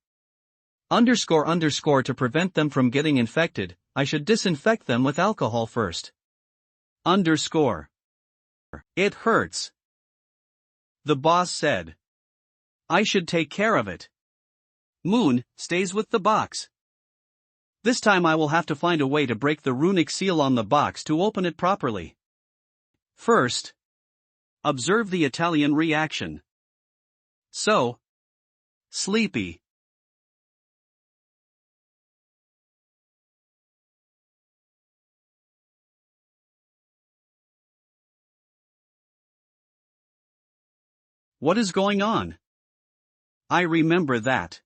S2: To prevent them from getting infected, I should disinfect them with alcohol first.
S1: It hurts. The boss said. I should take care of it. Moon stays with the box. This time I will have to find a way to break the runic seal on the box to open it properly. First, observe the Italian reaction. So sleepy. What is going on? I remember that.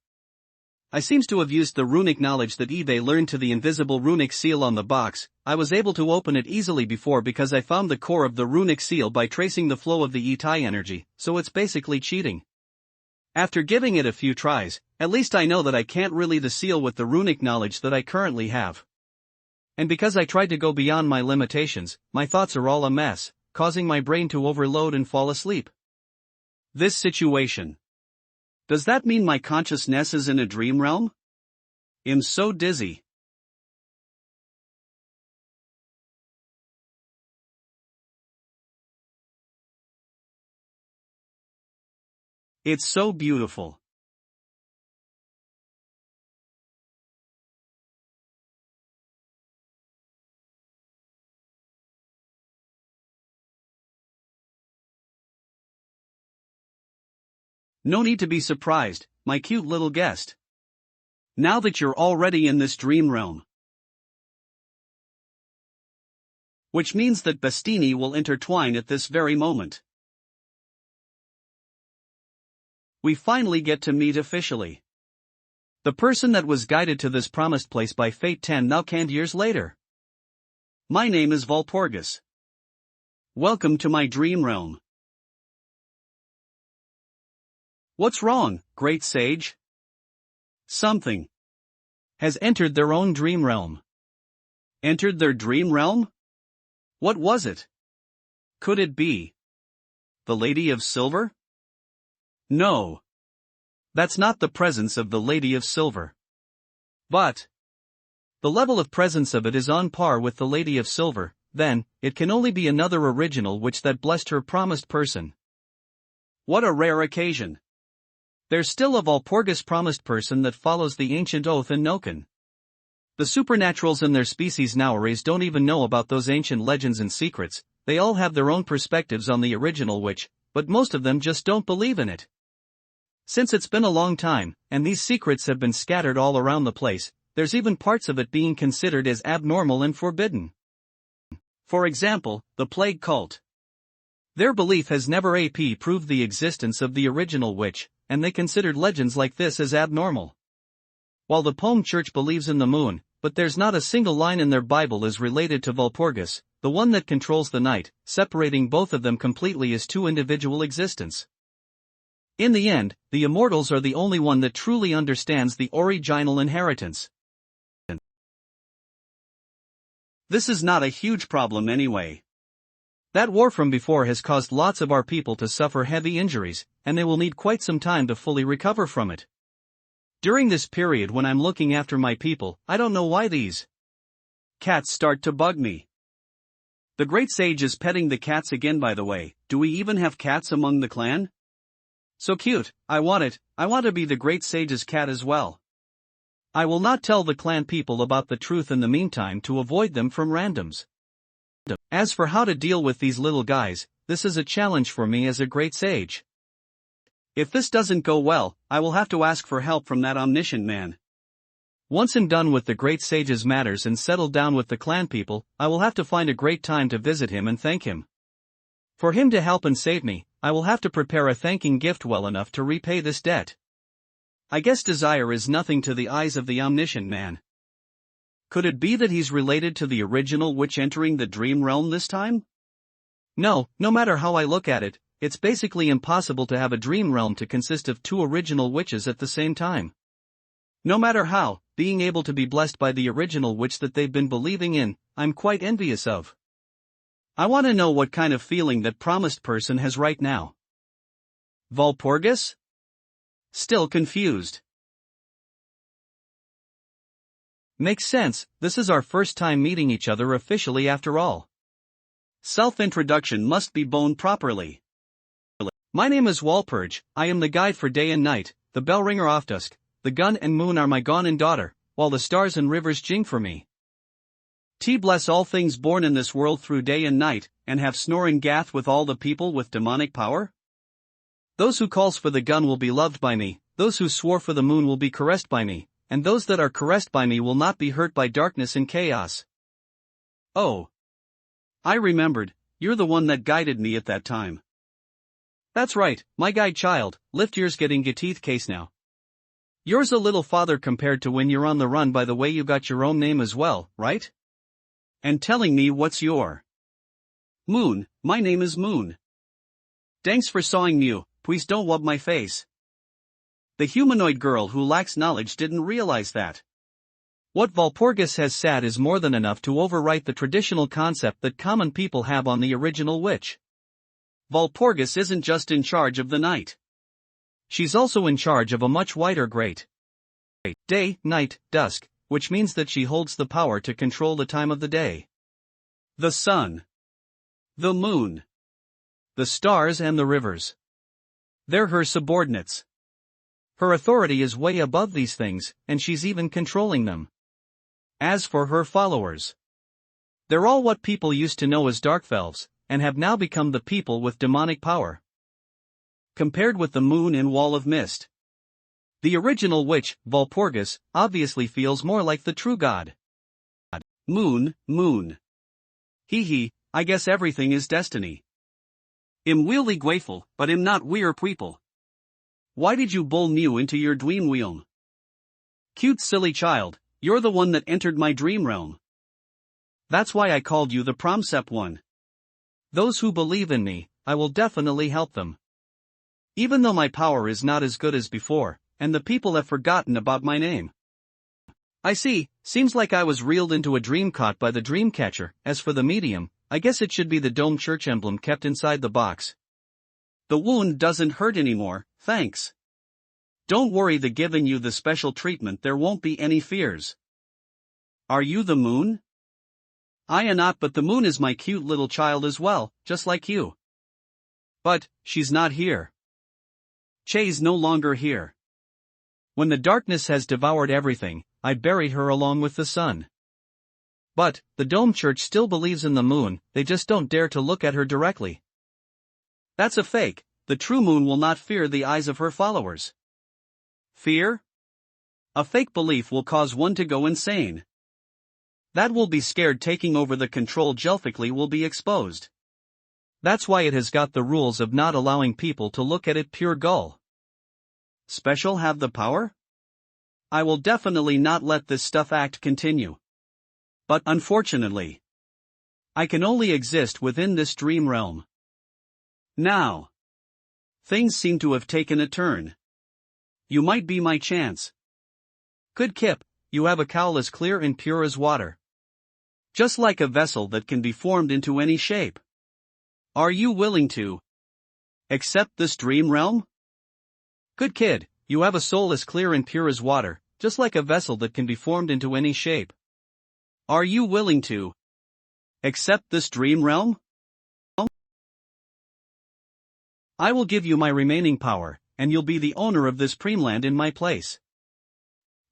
S1: I seems to have used the runic knowledge that eBay learned to the invisible runic seal on the box. I was able to open it easily before because I found the core of the runic seal by tracing the flow of the Itai energy, so it's basically cheating. After giving it a few tries, at least I know that I can't really the seal with the runic knowledge that I currently have. And because I tried to go beyond my limitations, my thoughts are all a mess, causing my brain to overload and fall asleep. This situation. Does that mean my consciousness is in a dream realm? I'm so dizzy. It's so beautiful. No need to be surprised, my cute little guest. Now that you're already in this dream realm. Which means that Bestini will intertwine at this very moment. We finally get to meet officially. The person that was guided to this promised place by fate 10 now canned years later. My name is Walpurgis. Welcome to my dream realm. What's wrong, great sage? Something
S2: has entered their own dream realm.
S1: Entered their dream realm? What was it? Could it be the Lady of Silver? No. That's not the presence of the Lady of Silver.
S2: But the level of presence of it is on par with the Lady of Silver, then it can only be another original which that blessed her promised person.
S1: What a rare occasion.
S2: There's still a Walpurgis promised person that follows the ancient oath in Noken. The supernaturals in their species nowadays don't even know about those ancient legends and secrets. They all have their own perspectives on the original witch, but most of them just don't believe in it. Since it's been a long time, and these secrets have been scattered all around the place, there's even parts of it being considered as abnormal and forbidden.
S1: For example, the plague cult.
S2: Their belief has never proved the existence of the original witch, and they considered legends like this as abnormal. While the Pome Church believes in the moon, but there's not a single line in their Bible is related to Walpurgis, the one that controls the night, separating both of them completely as two individual existence. In the end, the immortals are the only one that truly understands the original inheritance.
S1: This is not a huge problem anyway.
S2: That war from before has caused lots of our people to suffer heavy injuries, and they will need quite some time to fully recover from it. During this period when I'm looking after my people, I don't know why these
S1: cats start to bug me. The great sage is petting the cats again, by the way. Do we even have cats among the clan? So cute, I want it. I want to be the great sage's cat as well. I will not tell the clan people about the truth in the meantime to avoid them from randoms. As for how to deal with these little guys, this is a challenge for me as a great sage. If this doesn't go well, I will have to ask for help from that omniscient man. Once I'm done with the great sage's matters and settled down with the clan people, I will have to find a great time to visit him and thank him. For him to help and save me, I will have to prepare a thanking gift well enough to repay this debt. I guess desire is nothing to the eyes of the omniscient man. Could it be that he's related to the original witch entering the dream realm this time? No matter how I look at it, it's basically impossible to have a dream realm to consist of two original witches at the same time. No matter how, being able to be blessed by the original witch that they've been believing in, I'm quite envious of. I want to know what kind of feeling that promised person has right now. Walpurgis? Still confused. Makes sense, this is our first time meeting each other officially after all. Self-introduction must be boned properly. My name is Walpurge, I am the guide for day and night, the bell ringer off dusk, the gun and moon are my gone daughter, while the stars and rivers jing for me. Bless all things born in this world through day and night, and have snoring gath with all the people with demonic power? Those who calls for the gun will be loved by me, those who swore for the moon will be caressed by me, and those that are caressed by me will not be hurt by darkness and chaos. Oh. I remembered, you're the one that guided me at that time. That's right, my guide child, lift yours getting a teeth case now. Yours a little father compared to when you're on the run by the way you got your own name as well, right? And telling me what's your Moon, my name is Moon. Thanks for sawing you, please don't wub my face. The humanoid girl who lacks knowledge didn't realize that. What Walpurgis has said is more than enough to overwrite the traditional concept that common people have on the original witch. Walpurgis isn't just in charge of the night. She's also in charge of a much wider great day, night, dusk, which means that she holds the power to control the time of the day. The sun, the moon, the stars and the rivers. They're her subordinates. Her authority is way above these things, and she's even controlling them. As for her followers, they're all what people used to know as Darkvelves, and have now become the people with demonic power. Compared with the moon in Wall of Mist, the original witch, Walpurgis, obviously feels more like the true god. Moon. Hee, I guess everything is destiny. I'm really grateful, but I'm not weir people. Why did you bull new into your dream realm? Cute silly child, you're the one that entered my dream realm. That's why I called you the Promsep one. Those who believe in me, I will definitely help them. Even though my power is not as good as before, and the people have forgotten about my name. I see, seems like I was reeled into a dream caught by the dream catcher. As for the medium, I guess it should be the dome church emblem kept inside the box. The wound doesn't hurt anymore, thanks. Don't worry, the giving you the special treatment, there won't be any fears. Are you the moon? I am not, but the moon is my cute little child as well, just like you. But, she's not here. Che's no longer here. When the darkness has devoured everything, I buried her along with the sun. But, the Dome Church still believes in the moon, they just don't dare to look at her directly. That's a fake, the true moon will not fear the eyes of her followers. Fear? A fake belief will cause one to go insane. That will be scared, taking over the control gelfically will be exposed. That's why it has got the rules of not allowing people to look at it pure gull. Special have the power? I will definitely not let this stuff act continue. But unfortunately, I can only exist within this dream realm. Now, things seem to have taken a turn. You might be my chance. Good Kip, you have a cowl as clear and pure as water. Just like a vessel that can be formed into any shape. Are you willing to accept this dream realm? Good kid, you have a soul as clear and pure as water, just like a vessel that can be formed into any shape. Are you willing to accept this dream realm? I will give you my remaining power, and you'll be the owner of this Dreamland in my place.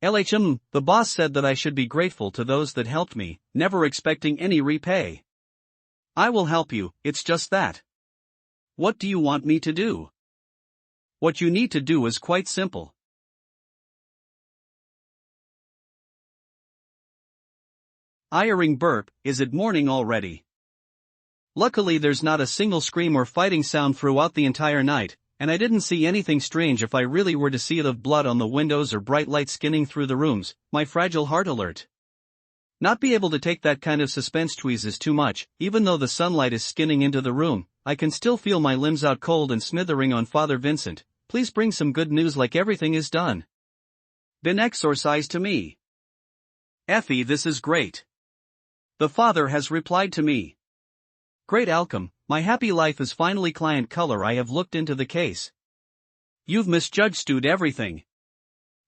S1: The boss said that I should be grateful to those that helped me, never expecting any repay. I will help you, it's just that. What do you want me to do? What you need to do is quite simple. Iring burp, is it morning already? Luckily there's not a single scream or fighting sound throughout the entire night, and I didn't see anything strange. If I really were to see it of blood on the windows or bright light skinning through the rooms, my fragile heart alert. Not be able to take that kind of suspense tweeze is too much. Even though the sunlight is skinning into the room, I can still feel my limbs out cold and smithering on Father Vincent. Please bring some good news like everything is done. Been exorcised to me. Effie, this is great. The father has replied to me. Great outcome, my happy life is finally client color. I have looked into the case. You've misjudged everything.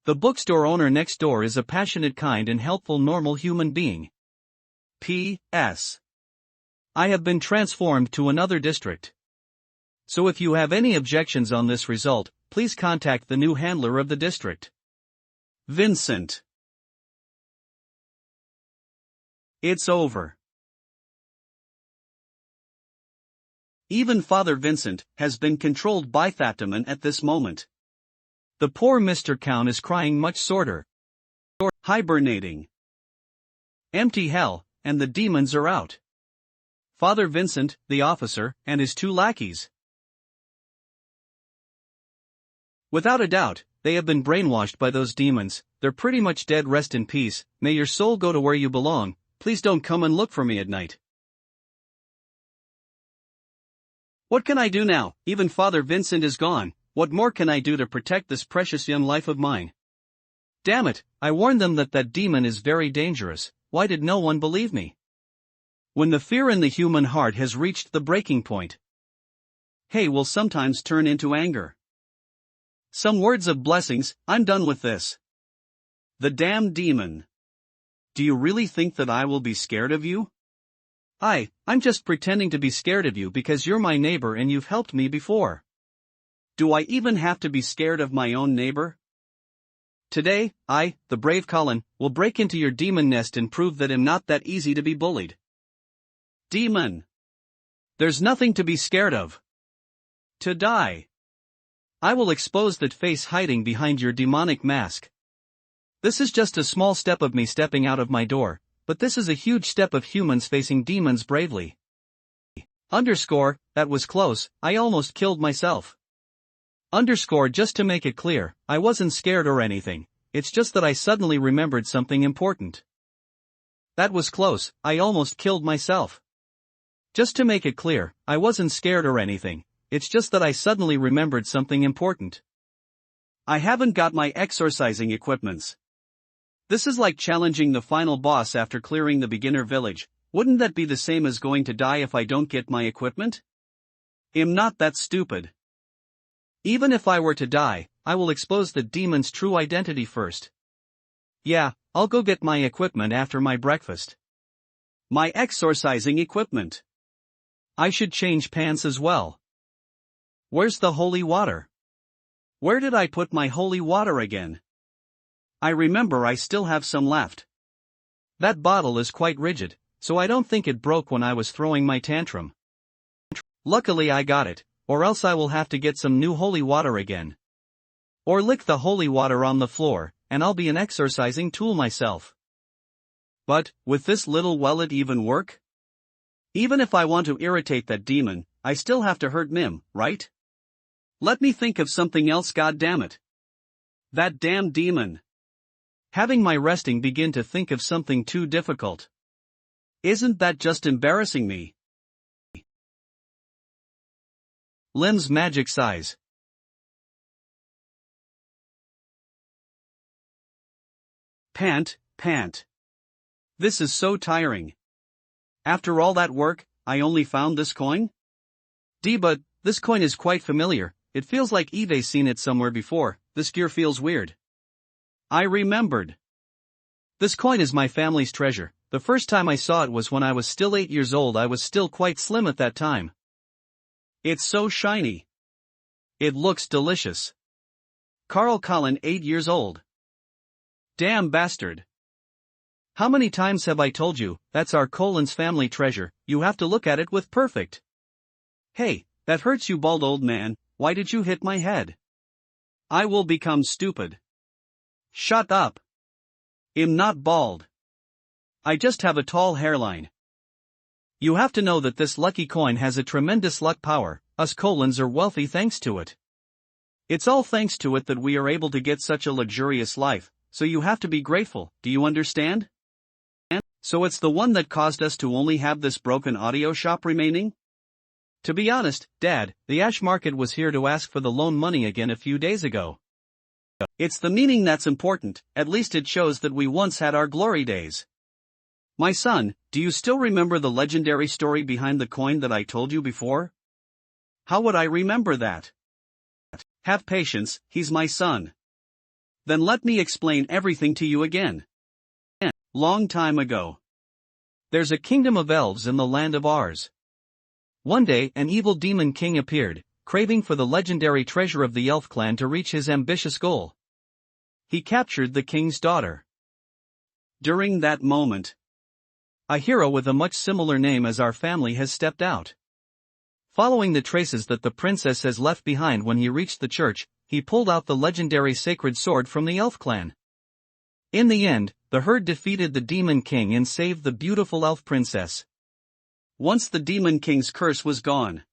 S1: The bookstore owner next door is a passionate, kind and helpful normal human being. P.S. I have been transformed to another district. So if you have any objections on this result, please contact the new handler of the district. Vincent. It's over. Even Father Vincent has been controlled by Thaptaman at this moment. The poor Mr. Count is crying much sorter. Hibernating. Empty hell, and the demons are out. Father Vincent, the officer, and his two lackeys. Without a doubt, they have been brainwashed by those demons. They're pretty much dead. Rest in peace, may your soul go to where you belong. Please don't come and look for me at night. What can I do now? Even Father Vincent is gone. What more can I do to protect this precious young life of mine? Damn it, I warned them that demon is very dangerous. Why did no one believe me? When the fear in the human heart has reached the breaking point, hate will sometimes turn into anger. Some words of blessings. I'm done with this. The damn demon. Do you really think that I will be scared of you? I'm just pretending to be scared of you because you're my neighbor and you've helped me before. Do I even have to be scared of my own neighbor? Today, I, the brave Colin, will break into your demon nest and prove that I'm not that easy to be bullied. Demon. There's nothing to be scared of. To die. I will expose that face hiding behind your demonic mask. This is just a small step of me stepping out of my door, but this is a huge step of humans facing demons bravely. That was close, I almost killed myself. Just to make it clear, I wasn't scared or anything, it's just that I suddenly remembered something important. That was close, I almost killed myself. Just to make it clear, I wasn't scared or anything, it's just that I suddenly remembered something important. I haven't got my exorcising equipments. This is like challenging the final boss after clearing the beginner village. Wouldn't that be the same as going to die if I don't get my equipment? I'm not that stupid. Even if I were to die, I will expose the demon's true identity first. Yeah, I'll go get my equipment after my breakfast. My exorcising equipment. I should change pants as well. Where's the holy water? Where did I put my holy water again? I remember I still have some left. That bottle is quite rigid, so I don't think it broke when I was throwing my tantrum. Luckily I got it, or else I will have to get some new holy water again. Or lick the holy water on the floor, and I'll be an exorcising tool myself. But, with this little, will it even work? Even if I want to irritate that demon, I still have to hurt Mim, right? Let me think of something else, goddammit. That damn demon.
S2: Having my resting begin to think of something too difficult.
S1: Isn't that just embarrassing me?
S2: Lim's magic size.
S1: Pant. This is so tiring. After all that work, I only found this coin?
S2: But this coin is quite familiar. It feels like Eve's seen it somewhere before. This gear feels weird.
S1: I remembered.
S2: This coin is my family's treasure. The first time I saw it was when I was still 8 years old. I was still quite slim at that time.
S1: It's so shiny.
S2: It looks delicious.
S1: Carl Colin, 8 years old. Damn bastard.
S2: How many times have I told you, that's our Colin's family treasure, you have to look at it with perfect.
S1: Hey, that hurts you bald old man, why did you hit my head? I will become stupid. Shut up. I'm not bald. I just have a tall hairline.
S2: You have to know that this lucky coin has a tremendous luck power. Us Colins are wealthy thanks to it.
S1: It's all thanks to it that we are able to get such a luxurious life, so you have to be grateful, do you understand? So it's the one that caused us to only have this broken audio shop remaining?
S2: To be honest, Dad, the Ash Market was here to ask for the loan money again a few days ago.
S1: It's the meaning that's important, at least it shows that we once had our glory days. My son, do you still remember the legendary story behind the coin that I told you before? How would I remember that? Have patience, he's my son. Then let me explain everything to you again. Long time ago.
S2: There's a kingdom of elves in the land of ours. One day an evil demon king appeared, craving for the legendary treasure of the elf clan to reach his ambitious goal. He captured the king's daughter.
S1: During that moment,
S2: a hero with a much similar name as our family has stepped out. Following the traces that the princess has left behind when he reached the church, he pulled out the legendary sacred sword from the elf clan. In the end, the herd defeated the demon king and saved the beautiful elf princess.
S1: Once the demon king's curse was gone,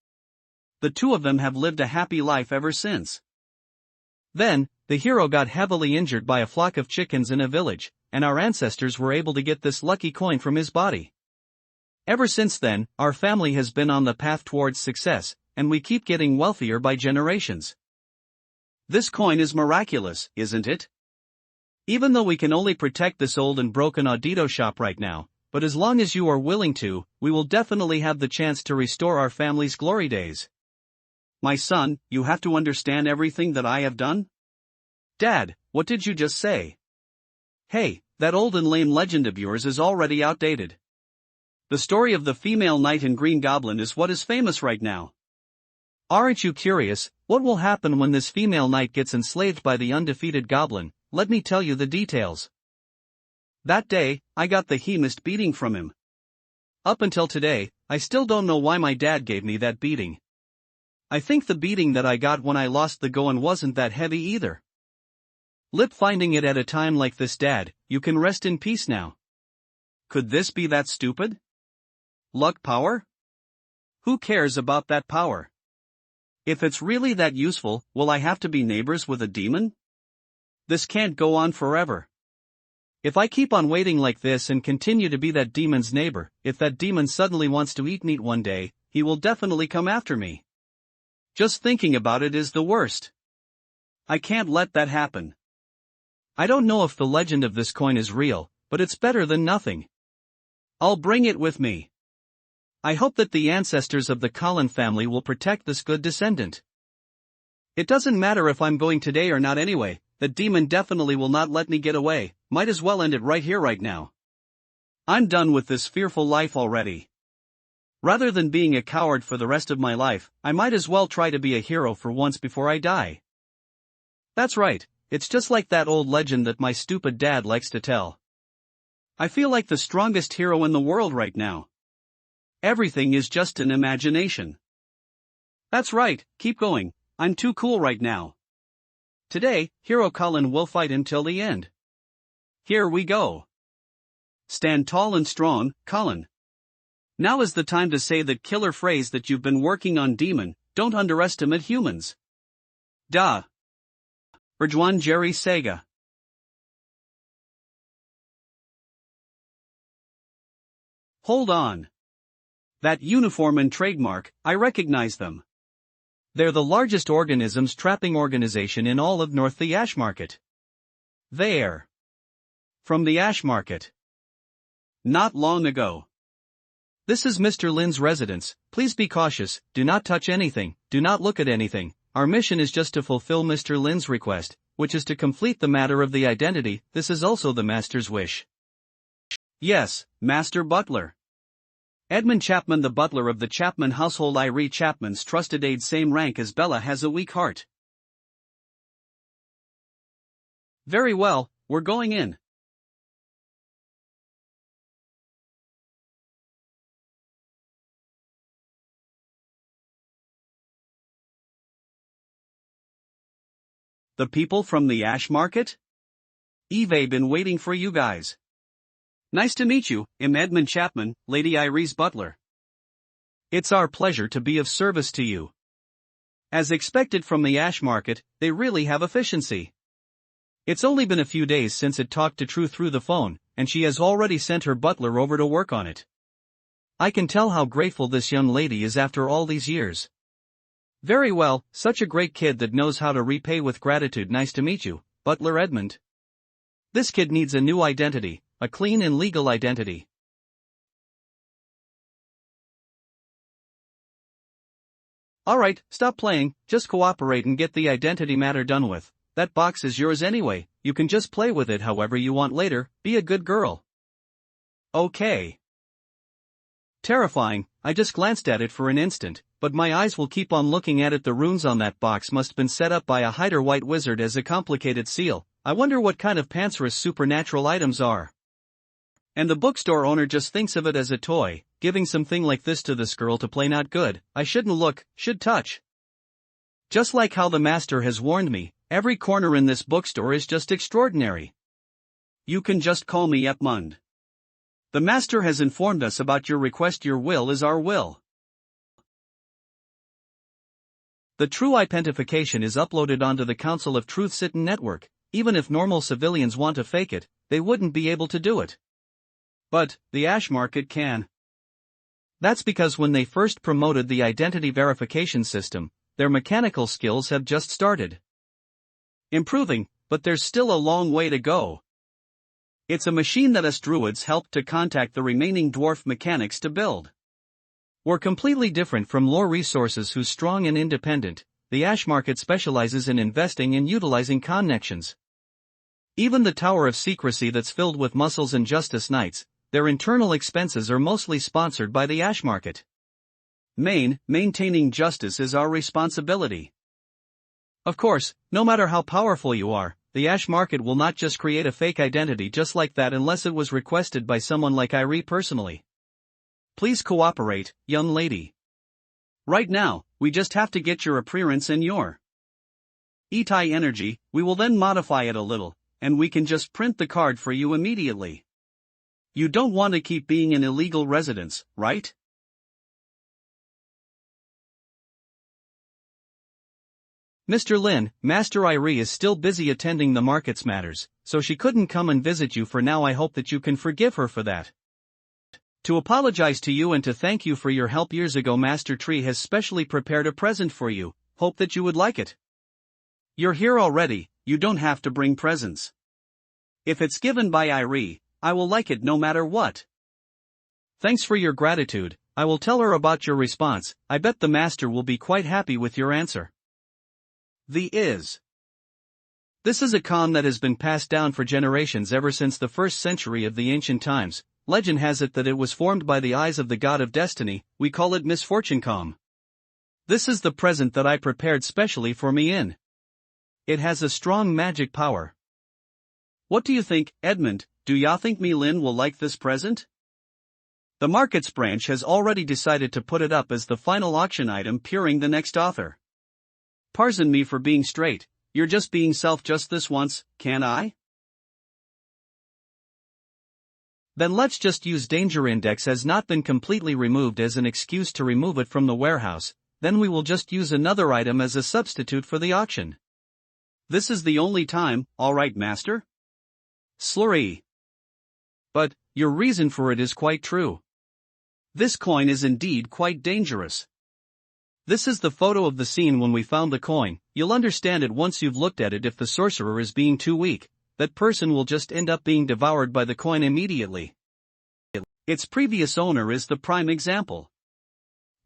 S1: the two of them have lived a happy life ever since.
S2: Then, the hero got heavily injured by a flock of chickens in a village, and our ancestors were able to get this lucky coin from his body. Ever since then, our family has been on the path towards success, and we keep getting wealthier by generations.
S1: This coin is miraculous, isn't it? Even though we can only protect this old and broken audio shop right now, but as long as you are willing to, we will definitely have the chance to restore our family's glory days. My son, you have to understand everything that I have done? Dad, what did you just say? Hey, that old and lame legend of yours is already outdated. The story of the female knight and green goblin is what is famous right now.
S2: Aren't you curious, what will happen when this female knight gets enslaved by the undefeated goblin? Let me tell you the details.
S1: That day, I got the heaviest beating from him. Up until today, I still don't know why my dad gave me that beating. I think the beating that I got when I lost the goin wasn't that heavy either.
S2: Lip finding it at a time like this, Dad, you can rest in peace now.
S1: Could this be that stupid? Luck power? Who cares about that power? If it's really that useful, will I have to be neighbors with a demon? This can't go on forever.
S2: If I keep on waiting like this and continue to be that demon's neighbor, if that demon suddenly wants to eat meat one day, he will definitely come after me.
S1: Just thinking about it is the worst. I can't let that happen.
S2: I don't know if the legend of this coin is real, but it's better than nothing.
S1: I'll bring it with me.
S2: I hope that the ancestors of the Colin family will protect this good descendant.
S1: It doesn't matter if I'm going today or not anyway. The demon definitely will not let me get away, might as well end it right here right now. I'm done with this fearful life already. Rather than being a coward for the rest of my life, I might as well try to be a hero for once before I die. That's right, it's just like that old legend that my stupid dad likes to tell. I feel like the strongest hero in the world right now. Everything is just an imagination. That's right, keep going, I'm too cool right now. Today, Hero Colin will fight until the end. Here we go. Stand tall and strong, Colin. Now is the time to say that killer phrase that you've been working on, demon, don't underestimate humans. Da. Rajwan Jerry Sega. Hold on. That uniform and trademark, I recognize them.
S2: They're the largest organisms trapping organization in all of North the Ash Market.
S1: There. From the Ash Market. Not long ago.
S2: This is Mr. Lin's residence. Please be cautious, do not touch anything, do not look at anything. Our mission is just to fulfill Mr. Lin's request, which is to complete the matter of the identity. This is also the Master's wish.
S1: Yes, Master Butler. Edmund Chapman, the butler of the Chapman household. Irie Chapman's trusted aide, same rank as Bella, has a weak heart. Very well, we're going in. The people from the Ash Market? Eve been waiting for you guys. Nice to meet you, I'm Edmund Chapman, Lady Irie's butler.
S2: It's our pleasure to be of service to you.
S1: As expected from the Ash Market, they really have efficiency.
S2: It's only been a few days since it talked to True through the phone, and she has already sent her butler over to work on it. I can tell how grateful this young lady is after all these years.
S1: Very well, such a great kid that knows how to repay with gratitude. Nice to meet you, Butler Edmund.
S2: This kid needs a new identity, a clean and legal identity.
S1: Alright, stop playing, just cooperate and get the identity matter done with. That box is yours anyway, you can just play with it however you want later, be a good girl. Okay.
S2: Terrifying, I just glanced at it for an instant, but my eyes will keep on looking at it. The runes on that box must have been set up by a hider white wizard as a complicated seal. I wonder what kind of pancerous supernatural items are.
S1: And the bookstore owner just thinks of it as a toy, giving something like this to this girl to play. Not good, I shouldn't look, should touch. Just like how the master has warned me, every corner in this bookstore is just extraordinary. You can just call me Edmund. The master has informed us about your request. Your will is our will.
S2: The true identification is uploaded onto the Council of Truth Sitten network. Even if normal civilians want to fake it, they wouldn't be able to do it.
S1: But the Ash Market can.
S2: That's because when they first promoted the identity verification system, their mechanical skills have just started
S1: improving, but there's still a long way to go. It's a machine that us druids helped to contact the remaining dwarf mechanics to build.
S2: We're completely different from lore resources who's strong and independent. The Ash Market specializes in investing and utilizing connections. Even the Tower of Secrecy that's filled with muscles and justice knights, their internal expenses are mostly sponsored by the Ash Market.
S1: Maintaining justice is our responsibility.
S2: Of course, no matter how powerful you are, the Ash Market will not just create a fake identity just like that unless it was requested by someone like Irie personally.
S1: Please cooperate, young lady. Right now, we just have to get your appearance and your Itai energy. We will then modify it a little, and we can just print the card for you immediately. You don't want to keep being an illegal resident, right?
S2: Mr. Lin, Master Irie is still busy attending the market's matters, so she couldn't come and visit you for now. I hope that you can forgive her for that.
S1: To apologize to you and to thank you for your help years ago, Master Tree has specially prepared a present for you, hope that you would like it. You're here already, you don't have to bring presents. If it's given by Irie, I will like it no matter what.
S2: Thanks for your gratitude, I will tell her about your response. I bet the master will be quite happy with your answer.
S1: This
S2: is a con that has been passed down for generations ever since the 1st century of the ancient times. Legend has it that it was formed by the eyes of the god of destiny. We call it Misfortune Com. This is the present that I prepared specially for me in. It has a strong magic power.
S1: What do you think, Edmund? Do ya think me Lin will like this present? The markets branch has already decided to put it up as the final auction item during the next author. Pardon me for being straight, you're just being self just this once, can I?
S2: Then let's just use Danger Index has not been completely removed as an excuse to remove it from the warehouse, then we will just use another item as a substitute for the auction.
S1: This is the only time, alright master? Slurry.
S2: But, your reason for it is quite true.
S1: This coin is indeed quite dangerous.
S2: This is the photo of the scene when we found the coin. You'll understand it once you've looked at it. If the sorcerer is being too weak, that person will just end up being devoured by the coin immediately.
S1: Its previous owner is the prime example.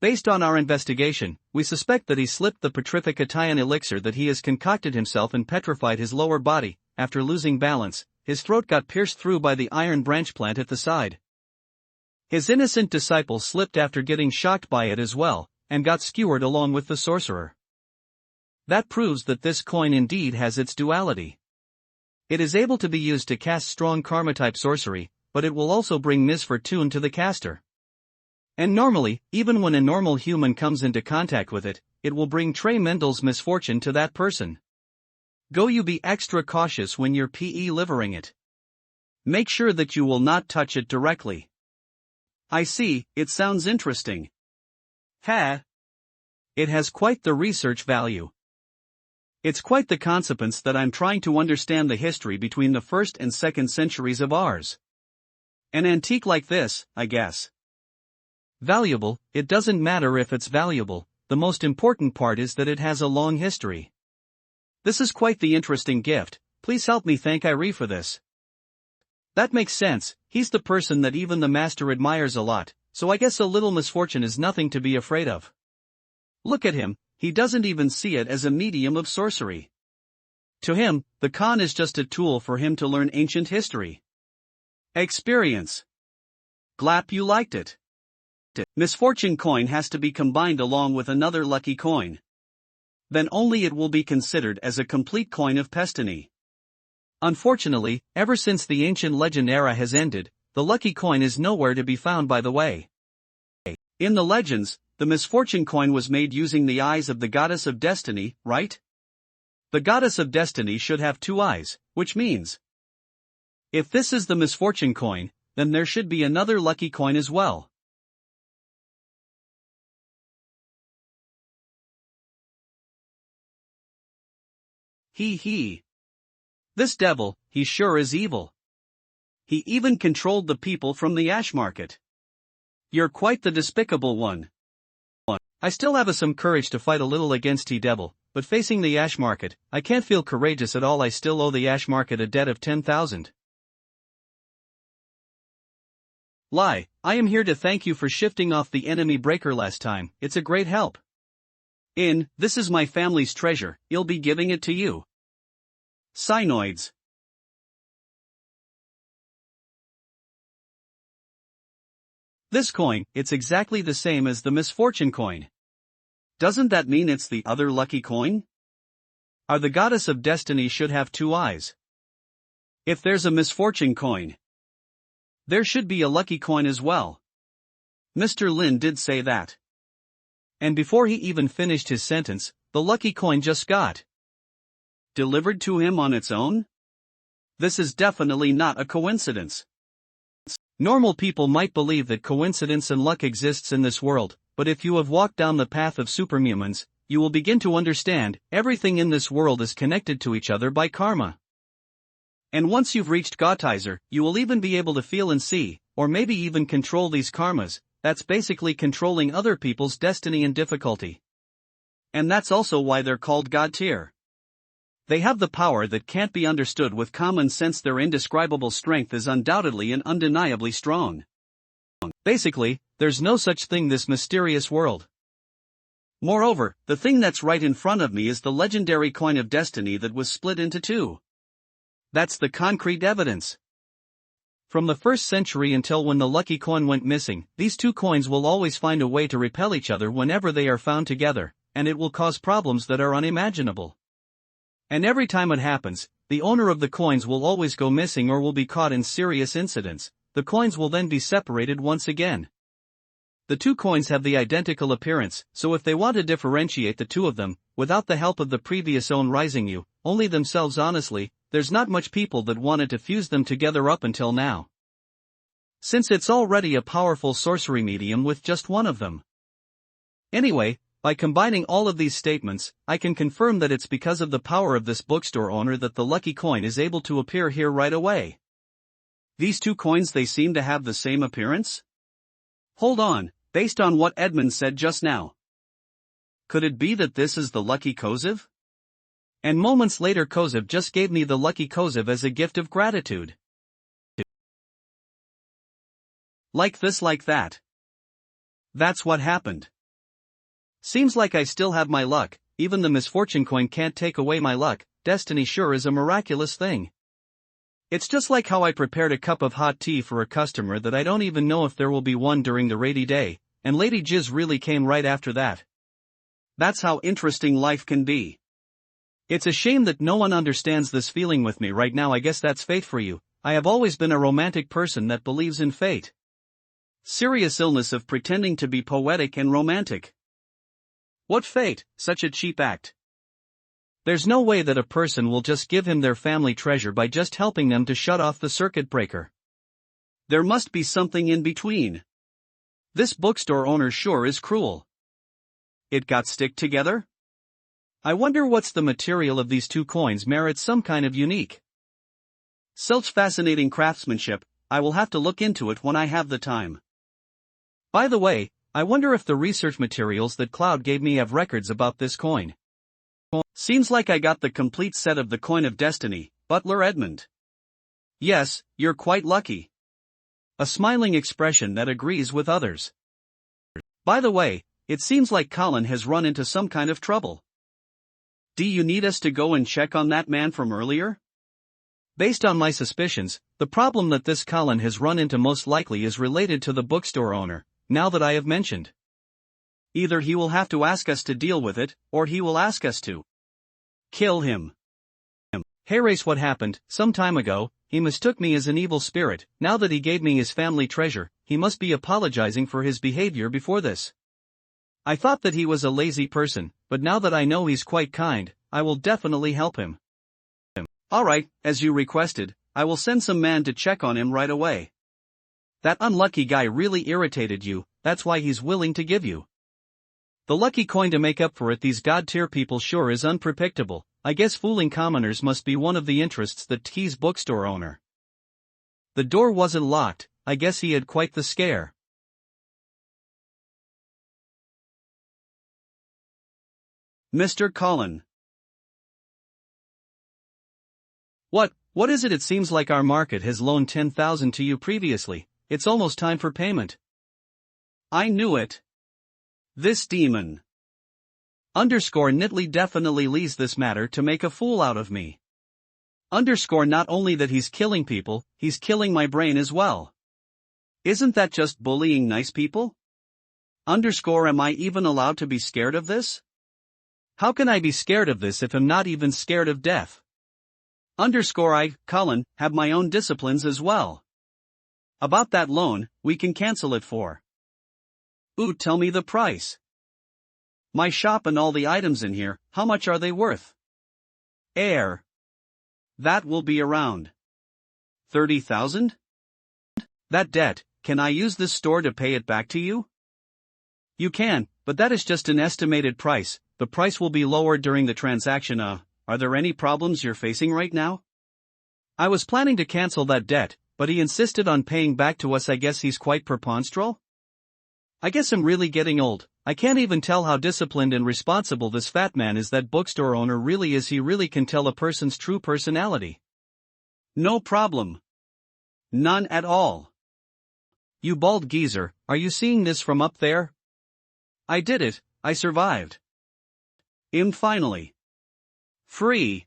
S2: Based on our investigation, we suspect that he slipped the petrific Atian elixir that he has concocted himself and petrified his lower body. After losing balance, his throat got pierced through by the iron branch plant at the side. His innocent disciple slipped after getting shocked by it as well, and got skewered along with the sorcerer. That proves that this coin indeed has its duality. It is able to be used to cast strong karma-type sorcery, but it will also bring misfortune to the caster. And normally, even when a normal human comes into contact with it, it will bring tremendous misfortune to that person. Go you be extra cautious when you're livering it. Make sure that you will not touch it directly.
S1: I see, it sounds interesting.
S2: It has quite the research value.
S1: It's quite the consequence that I'm trying to understand the history between the 1st and 2nd centuries of ours. An antique like this, I guess.
S2: Valuable, it doesn't matter if it's valuable, the most important part is that it has a long history.
S1: This is quite the interesting gift, please help me thank Irie for this.
S2: That makes sense, he's the person that even the master admires a lot, so I guess a little misfortune is nothing to be afraid of.
S1: Look at him, he doesn't even see it as a medium of sorcery. To him, the Khan is just a tool for him to learn ancient history. Experience. Glad you liked it. Misfortune coin has to be combined along with another lucky coin. Then only it will be considered as a complete coin of destiny.
S2: Unfortunately, ever since the ancient legend era has ended, the lucky coin is nowhere to be found by the way.
S1: In the legends, the misfortune coin was made using the eyes of the goddess of destiny, right? The goddess of destiny should have 2 eyes, which means, if this is the misfortune coin, then there should be another lucky coin as well. This devil, he sure is evil. He even controlled the people from the ash market. You're quite the despicable one.
S2: I still have some courage to fight a little against T-Devil, but facing the ash market, I can't feel courageous at all. I still owe the ash market a debt of 10,000.
S1: I am here to thank you for shifting off the enemy breaker last time, it's a great help. This is my family's treasure, I'll be giving it to you. Cyanoids. This coin, it's exactly the same as the misfortune coin. Doesn't that mean it's the other lucky coin? The goddess of destiny should have 2 eyes. If there's a misfortune coin, there should be a lucky coin as well. Mr. Lin did say that.
S2: And before he even finished his sentence, the lucky coin just got
S1: delivered to him on its own? This is definitely not a coincidence.
S2: Normal people might believe that coincidence and luck exists in this world, but if you have walked down the path of superhumans, you will begin to understand, everything in this world is connected to each other by karma.
S1: And once you've reached Gottizer, you will even be able to feel and see, or maybe even control these karmas. That's basically controlling other people's destiny and difficulty. And that's also why they're called God tier. They have the power that can't be understood with common sense. Their indescribable strength is undoubtedly and undeniably strong.
S2: Basically, there's no such thing this mysterious world.
S1: Moreover, the thing that's right in front of me is the legendary coin of destiny that was split into 2. That's the concrete evidence.
S2: From the 1st century until when the lucky coin went missing, these 2 coins will always find a way to repel each other whenever they are found together, and it will cause problems that are unimaginable. And every time it happens, the owner of the coins will always go missing or will be caught in serious incidents. The coins will then be separated once again. The 2 coins have the identical appearance, so if they want to differentiate the 2 of them, without the help of the previous own rising you, only themselves honestly, there's not much people that wanted to fuse them together up until now. Since it's already a powerful sorcery medium with just one of them. Anyway, by combining all of these statements, I can confirm that it's because of the power of this bookstore owner that the lucky coin is able to appear here right away. These 2 coins, they seem to have the same appearance?
S1: Hold on, based on what Edmund said just now. Could it be that this is the Lucky Kozev?
S2: And moments later Kozev just gave me the Lucky Kozev as a gift of gratitude.
S1: Like this like that. That's what happened.
S2: Seems like I still have my luck, even the misfortune coin can't take away my luck. Destiny sure is a miraculous thing. It's just like how I prepared a cup of hot tea for a customer that I don't even know if there will be one during the rainy day, and Lady Jizz really came right after that.
S1: That's how interesting life can be.
S2: It's a shame that no one understands this feeling with me right now. I guess that's fate for you. I have always been a romantic person that believes in fate.
S1: Serious illness of pretending to be poetic and romantic. What fate, such a cheap act.
S2: There's no way that a person will just give him their family treasure by just helping them to shut off the circuit breaker.
S1: There must be something in between. This bookstore owner sure is cruel. It got stick together?
S2: I wonder what's the material of these two coins merits some kind of unique.
S1: Such fascinating craftsmanship, I will have to look into it when I have the time.
S2: By the way, I wonder if the research materials that Cloud gave me have records about this coin.
S1: Seems like I got the complete set of the Coin of Destiny, Butler Edmund. Yes, you're quite lucky.
S2: A smiling expression that agrees with others.
S1: By the way, it seems like Colin has run into some kind of trouble. Do you need us to go and check on that man from earlier?
S2: Based on my suspicions, the problem that this Colin has run into most likely is related to the bookstore owner, now that I have mentioned.
S1: Either he will have to ask us to deal with it, or he will ask us to kill him.
S2: Hey Race, what happened? Some time ago, he mistook me as an evil spirit. Now that he gave me his family treasure, he must be apologizing for his behavior before this. I thought that he was a lazy person, but now that I know he's quite kind, I will definitely help him.
S1: Alright, as you requested, I will send some man to check on him right away. That unlucky guy really irritated you, that's why he's willing to give you
S2: the lucky coin to make up for it. These god-tier people sure is unpredictable. I guess fooling commoners must be one of the interests that tease bookstore owner. The door wasn't locked, I guess he had quite the scare.
S1: Mr. Colin.
S2: What is it? It seems like our market has loaned 10,000 to you previously. It's almost time for payment.
S1: I knew it. This demon.
S2: Nitley definitely leaves this matter to make a fool out of me.
S1: Not only that he's killing people, he's killing my brain as well. Isn't that just bullying nice people? Am I even allowed to be scared of this?
S2: How can I be scared of this if I'm not even scared of death?
S1: I, Colin, have my own disciplines as well. About that loan, we can cancel it for. Ooh, tell me the price. My shop and all the items in here, how much are they worth? That will be around 30,000?
S2: That debt,
S1: can I use this store to pay it back to you?
S2: You can, but that is just an estimated price. The price will be lower during the transaction.
S1: Are there any problems you're facing right now?
S2: I was planning to cancel that debt, but he insisted on paying back to us. I guess he's quite preposterous. I guess I'm really getting old. I can't even tell how disciplined and responsible this fat man is. That bookstore owner really is. He really can tell a person's true personality.
S1: No problem. None at all.
S2: You bald geezer, are you seeing this from up there?
S1: I did it, I survived. Finally. Free.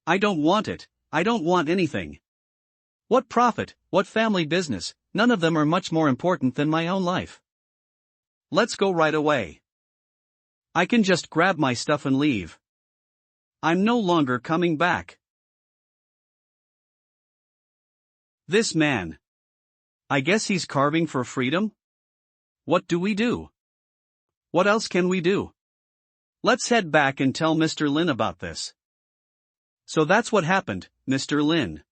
S1: I don't want it, I don't want anything.
S2: What profit, what family business, none of them are much more important than my own life.
S1: Let's go right away. I can just grab my stuff and leave. I'm no longer coming back. This man. I guess he's carving for freedom? What do we do? What else can we do? Let's head back and tell Mr. Lin about this. So that's what happened, Mr. Lin.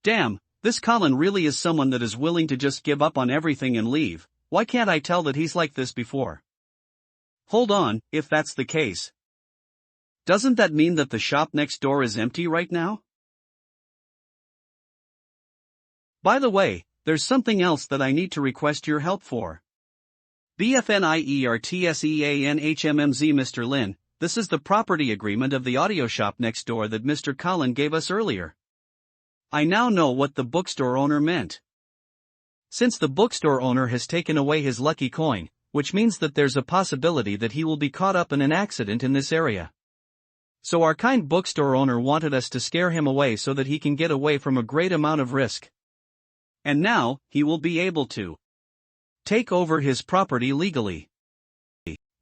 S1: Damn, this Colin really is someone that is willing to just give up on everything and leave. Why can't I tell that he's like this before? Hold on, if that's the case. Doesn't that mean that the shop next door is empty right now? By the way, there's something else that I need to request your help for. BFNIERTSEANHMMZ Mr. Lin, this is the property agreement of the audio shop next door that Mr. Cullen gave us earlier. I now know what the bookstore owner meant. Since the bookstore owner has taken away his lucky coin, which means that there's a possibility that he will be caught up in an accident in this area. So our kind bookstore owner wanted us to scare him away so that he can get away from a great amount of risk. And now, he will be able to take over his property legally.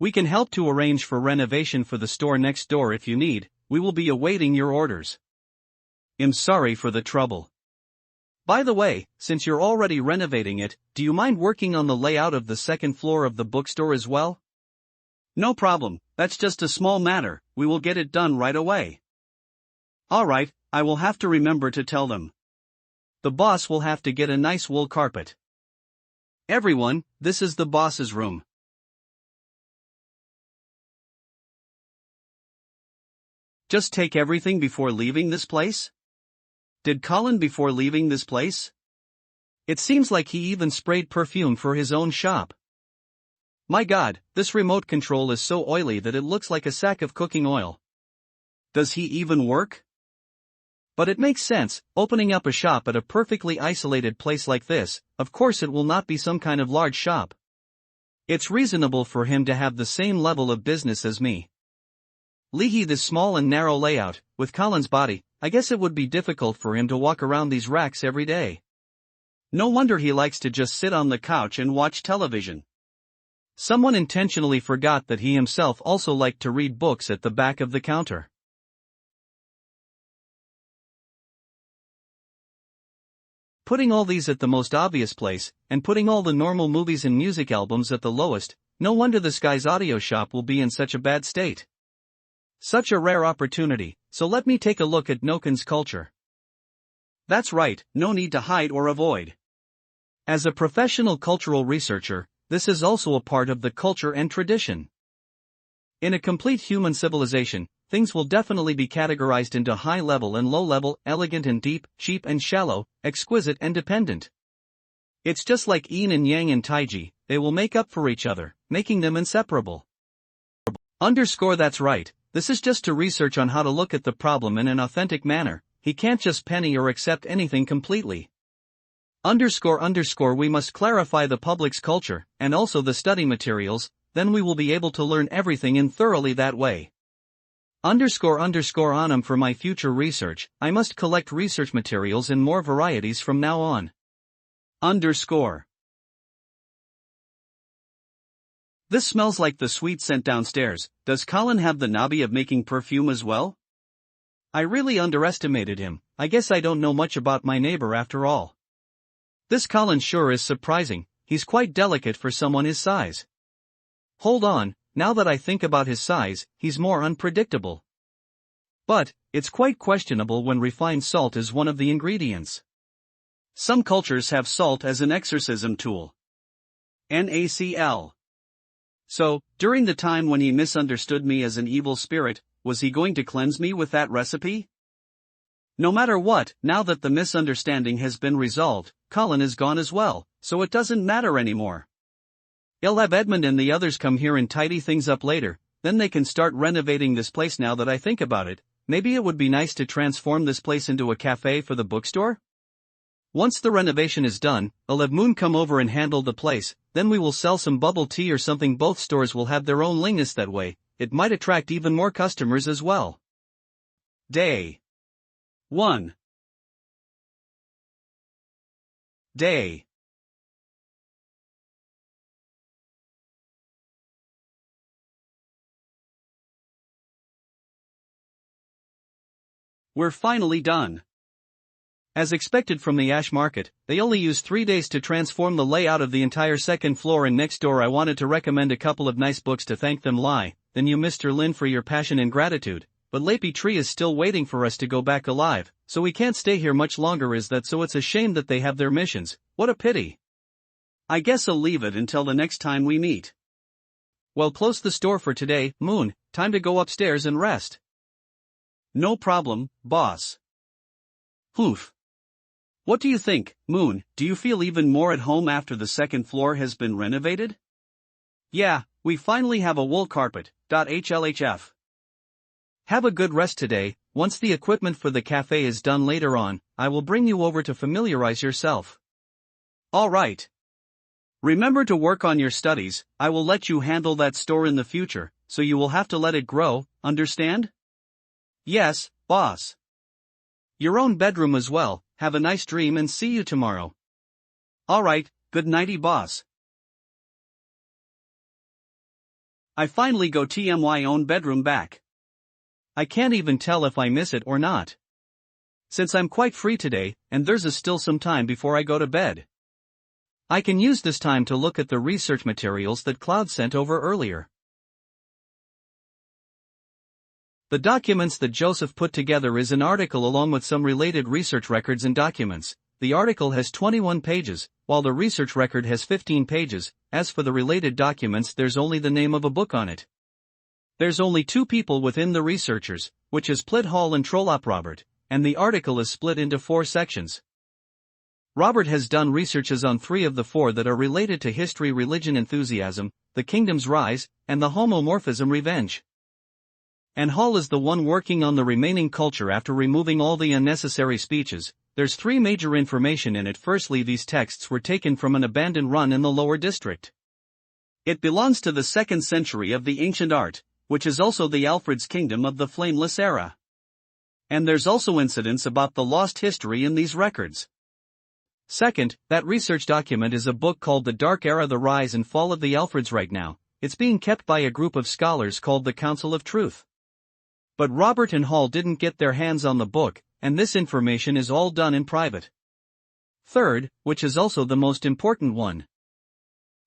S1: We can help to arrange for renovation for the store next door if you need. We will be awaiting your orders. I'm sorry for the trouble. By the way, since you're already renovating it, do you mind working on the layout of the second floor of the bookstore as well? No problem, that's just a small matter, we will get it done right away. Alright, I will have to remember to tell them. The boss will have to get a nice wool carpet. Everyone, this is the boss's room. Just take everything before leaving this place? Did Colin before leaving this place? It seems like he even sprayed perfume for his own shop. My God, this remote control is so oily that it looks like a sack of cooking oil. Does he even work? But it makes sense, opening up a shop at a perfectly isolated place like this. Of course it will not be some kind of large shop. It's reasonable for him to have the same level of business as me. Leahy, this small and narrow layout, with Colin's body, I guess it would be difficult for him to walk around these racks every day. No wonder he likes to just sit on the couch and watch television. Someone intentionally forgot that he himself also liked to read books at the back of the counter. Putting all these at the most obvious place, and putting all the normal movies and music albums at the lowest, no wonder this guy's audio shop will be in such a bad state. Such a rare opportunity, so let me take a look at Noken's culture. That's right, no need to hide or avoid. As a professional cultural researcher, this is also a part of the culture and tradition. In a complete human civilization, things will definitely be categorized into high level and low level, elegant and deep, cheap and shallow, exquisite and dependent. It's just like yin and yang and taiji, they will make up for each other, making them inseparable. That's right, this is just to research on how to look at the problem in an authentic manner. He can't just penny or accept anything completely. We must clarify the public's culture, and also the study materials, then we will be able to learn everything in thoroughly that way. On for my future research, I must collect research materials in more varieties from now on. This smells like the sweet scent downstairs. Does Colin have the hobby of making perfume as well? I really underestimated him. I guess I don't know much about my neighbor after all. This Colin sure is surprising, he's quite delicate for someone his size. Hold on, now that I think about his size, he's more unpredictable. But, it's quite questionable when refined salt is one of the ingredients. Some cultures have salt as an exorcism tool. NaCl. So, during the time when he misunderstood me as an evil spirit, was he going to cleanse me with that recipe? No matter what, now that the misunderstanding has been resolved, Colin is gone as well, so it doesn't matter anymore. I'll have Edmund and the others come here and tidy things up later, then they can start renovating this place. Now that I think about it, maybe it would be nice to transform this place into a cafe for the bookstore? Once the renovation is done, I'll have Moon come over and handle the place, then we will sell some bubble tea or something. Both stores will have their own lingus that way, it might attract even more customers as well. Day 1. Day. We're finally done. As expected from the Ash Market, they only used 3 days to transform the layout of the entire second floor and next door. I wanted to recommend a couple of nice books to thank them, then you Mr. Lin, for your passion and gratitude, but Lappy Tree is still waiting for us to go back alive, so we can't stay here much longer. Is that so? It's a shame that they have their missions, what a pity. I guess I'll leave it until the next time we meet. Well, close the store for today, Moon, time to go upstairs and rest. No problem, boss. Oof. What do you think, Moon? Do you feel even more at home after the second floor has been renovated? Yeah, we finally have a wool carpet. HLHF.
S2: Have a good rest today. Once the equipment for the cafe is done later on, I will bring you over to familiarize yourself.
S1: Alright. Remember to work on your studies. I will let you handle that store in the future, so you will have to let it grow, understand?
S2: Yes, boss. Your own bedroom as well. Have a nice dream and see you tomorrow.
S1: Alright, good nighty boss. I finally go my own bedroom back.
S2: I can't even tell if I miss it or not. Since I'm quite free today, and there's still some time before I go to bed, I can use this time to look at the research materials that Cloud sent over earlier. The documents that Joseph put together is an article along with some related research records and documents. The article has 21 pages, while the research record has 15 pages. As for the related documents, there's only the name of a book on it. There's only 2 people within the researchers, which is Plit Hall and Trollop Robert, and the article is split into 4 sections. Robert has done researches on 3 of the 4 that are related to history, religion, enthusiasm, the kingdom's rise, and the homomorphism revenge. And Hall is the one working on the remaining culture after removing all the unnecessary speeches. There's 3 major information in it. Firstly, these texts were taken from an abandoned run in the lower district. It belongs to the 2nd century of the ancient art, which is also the Alfred's kingdom of the flameless era. And there's also incidents about the lost history in these records. Second, that research document is a book called The Dark Era, The Rise and Fall of the Alfreds. Right now, it's being kept by a group of scholars called the Council of Truth. But Robert and Hall didn't get their hands on the book, and this information is all done in private. Third, which is also the most important one.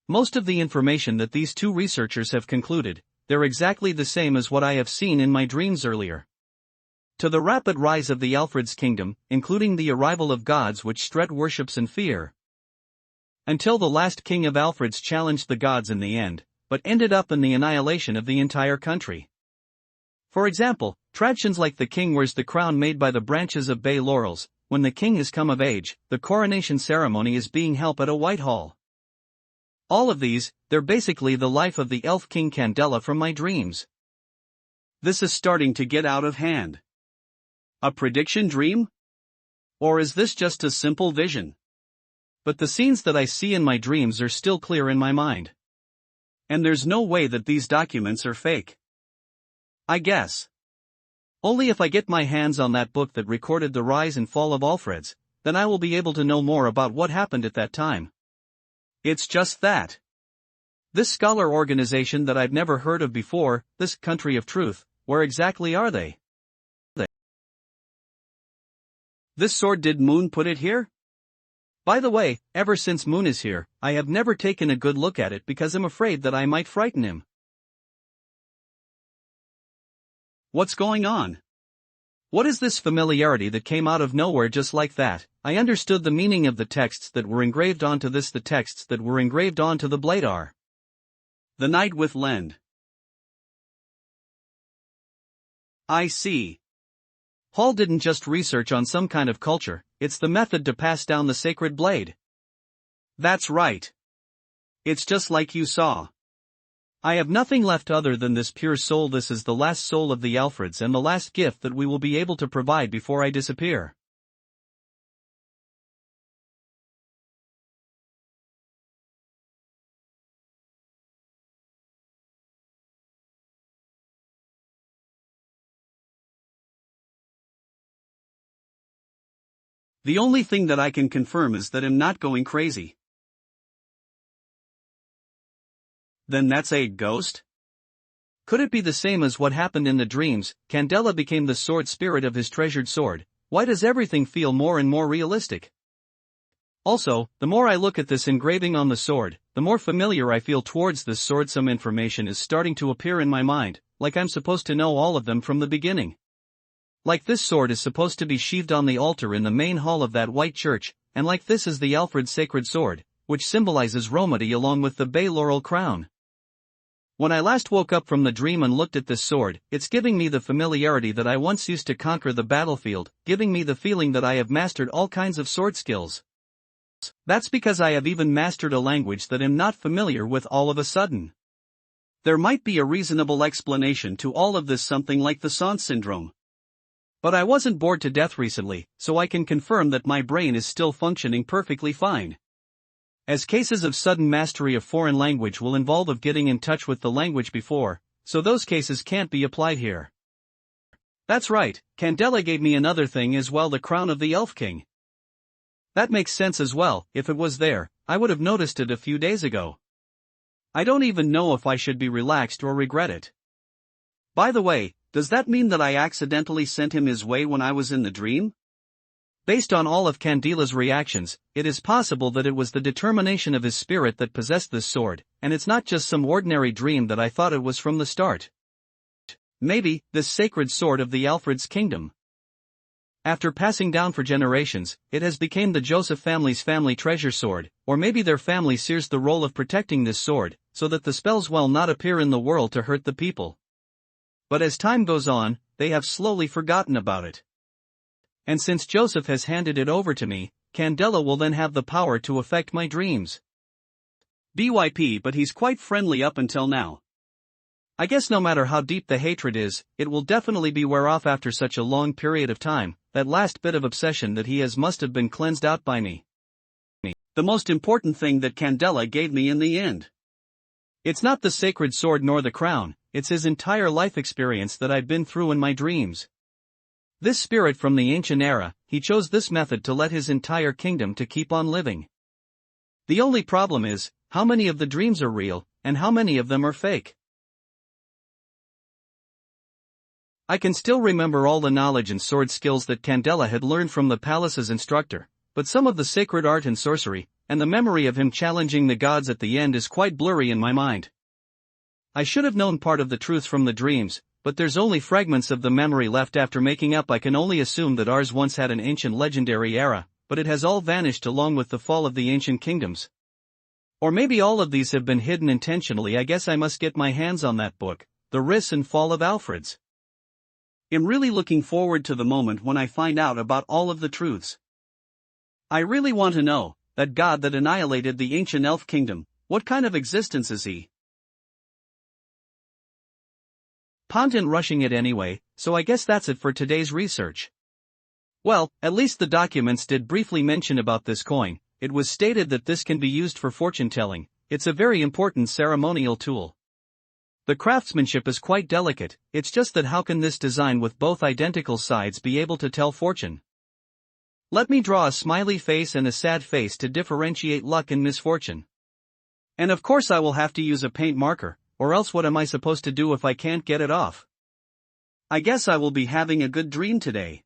S2: Most of the information that these 2 researchers have concluded, they're exactly the same as what I have seen in my dreams earlier. To the rapid rise of the Alfred's kingdom, including the arrival of gods which Stret worships and fear. Until the last king of Alfred's challenged the gods in the end, but ended up in the annihilation of the entire country. For example, traditions like the king wears the crown made by the branches of bay laurels. When the king has come of age, the coronation ceremony is being held at a Whitehall. All of these, they're basically the life of the elf king Candela from my dreams.
S1: This is starting to get out of hand. A prediction dream? Or is this just a simple vision?
S2: But the scenes that I see in my dreams are still clear in my mind.
S1: And there's no way that these documents are fake.
S2: I guess. Only if I get my hands on that book that recorded the rise and fall of Alfred's, then I will be able to know more about what happened at that time.
S1: It's just that.
S2: This scholar organization that I've never heard of before, this Country of Truth, where exactly are they?
S1: This sword, did Moon put it here?
S2: By the way, ever since Moon is here, I have never taken a good look at it because I'm afraid that I might frighten him.
S1: What's going on?
S2: What is this familiarity that came out of nowhere just like that? I understood the meaning of the texts that were engraved onto this. The texts that were engraved onto the blade are
S1: The Night with Lend. I see.
S2: Hall didn't just research on some kind of culture, it's the method to pass down the sacred blade.
S1: That's right. It's just like you saw.
S2: I have nothing left other than this pure soul. This is the last soul of the Alfreds and the last gift that we will be able to provide before I disappear.
S1: The only thing that I can confirm is that I'm not going crazy. Then that's a ghost?
S2: Could it be the same as what happened in the dreams? Candela became the sword spirit of his treasured sword. Why does everything feel more and more realistic? Also, the more I look at this engraving on the sword, the more familiar I feel towards this sword. Some information is starting to appear in my mind, like I'm supposed to know all of them from the beginning. Like this sword is supposed to be sheathed on the altar in the main hall of that white church, and like this is the Alfred's sacred sword, which symbolizes Romedy along with the bay laurel crown. When I last woke up from the dream and looked at this sword, it's giving me the familiarity that I once used to conquer the battlefield, giving me the feeling that I have mastered all kinds of sword skills. That's because I have even mastered a language that I'm not familiar with all of a sudden. There might be a reasonable explanation to all of this, something like the Sant syndrome. But I wasn't bored to death recently, so I can confirm that my brain is still functioning perfectly fine. As cases of sudden mastery of foreign language will involve of getting in touch with the language before, so those cases can't be applied here. That's right, Candela gave me another thing as well, the crown of the Elf King. That makes sense as well. If it was there, I would have noticed it a few days ago. I don't even know if I should be relaxed or regret it. By the way, does that mean that I accidentally sent him his way when I was in the dream? Based on all of Candela's reactions, it is possible that it was the determination of his spirit that possessed this sword, and it's not just some ordinary dream that I thought it was from the start. Maybe, this sacred sword of the Alfred's kingdom. After passing down for generations, it has become the Joseph family's family treasure sword, or maybe their family shares the role of protecting this sword, so that the spells will not appear in the world to hurt the people. But as time goes on, they have slowly forgotten about it. And since Joseph has handed it over to me, Candela will then have the power to affect my dreams. BYP, but he's quite friendly up until now. I guess no matter how deep the hatred is, it will definitely be wear off after such a long period of time. That last bit of obsession that he has must have been cleansed out by me. The most important thing that Candela gave me in the end. It's not the sacred sword nor the crown, it's his entire life experience that I've been through in my dreams. This spirit from the ancient era, he chose this method to let his entire kingdom to keep on living. The only problem is, how many of the dreams are real, and how many of them are fake. I can still remember all the knowledge and sword skills that Candela had learned from the palace's instructor, but some of the sacred art and sorcery, and the memory of him challenging the gods at the end is quite blurry in my mind. I should have known part of the truth from the dreams, but there's only fragments of the memory left after making up. I can only assume that ours once had an ancient legendary era, but it has all vanished along with the fall of the ancient kingdoms. Or maybe all of these have been hidden intentionally. I guess I must get my hands on that book, The Rise and Fall of Alfred's. I'm really looking forward to the moment when I find out about all of the truths. I really want to know, that god that annihilated the ancient elf kingdom, what kind of existence is he? Pontin rushing it anyway, so I guess that's it for today's research. Well, at least the documents did briefly mention about this coin. It was stated that this can be used for fortune telling. It's a very important ceremonial tool. The craftsmanship is quite delicate. It's just that how can this design with both identical sides be able to tell fortune? Let me draw a smiley face and a sad face to differentiate luck and misfortune. And of course I will have to use a paint marker, or else what am I supposed to do if I can't get it off? I guess I will be having a good dream today.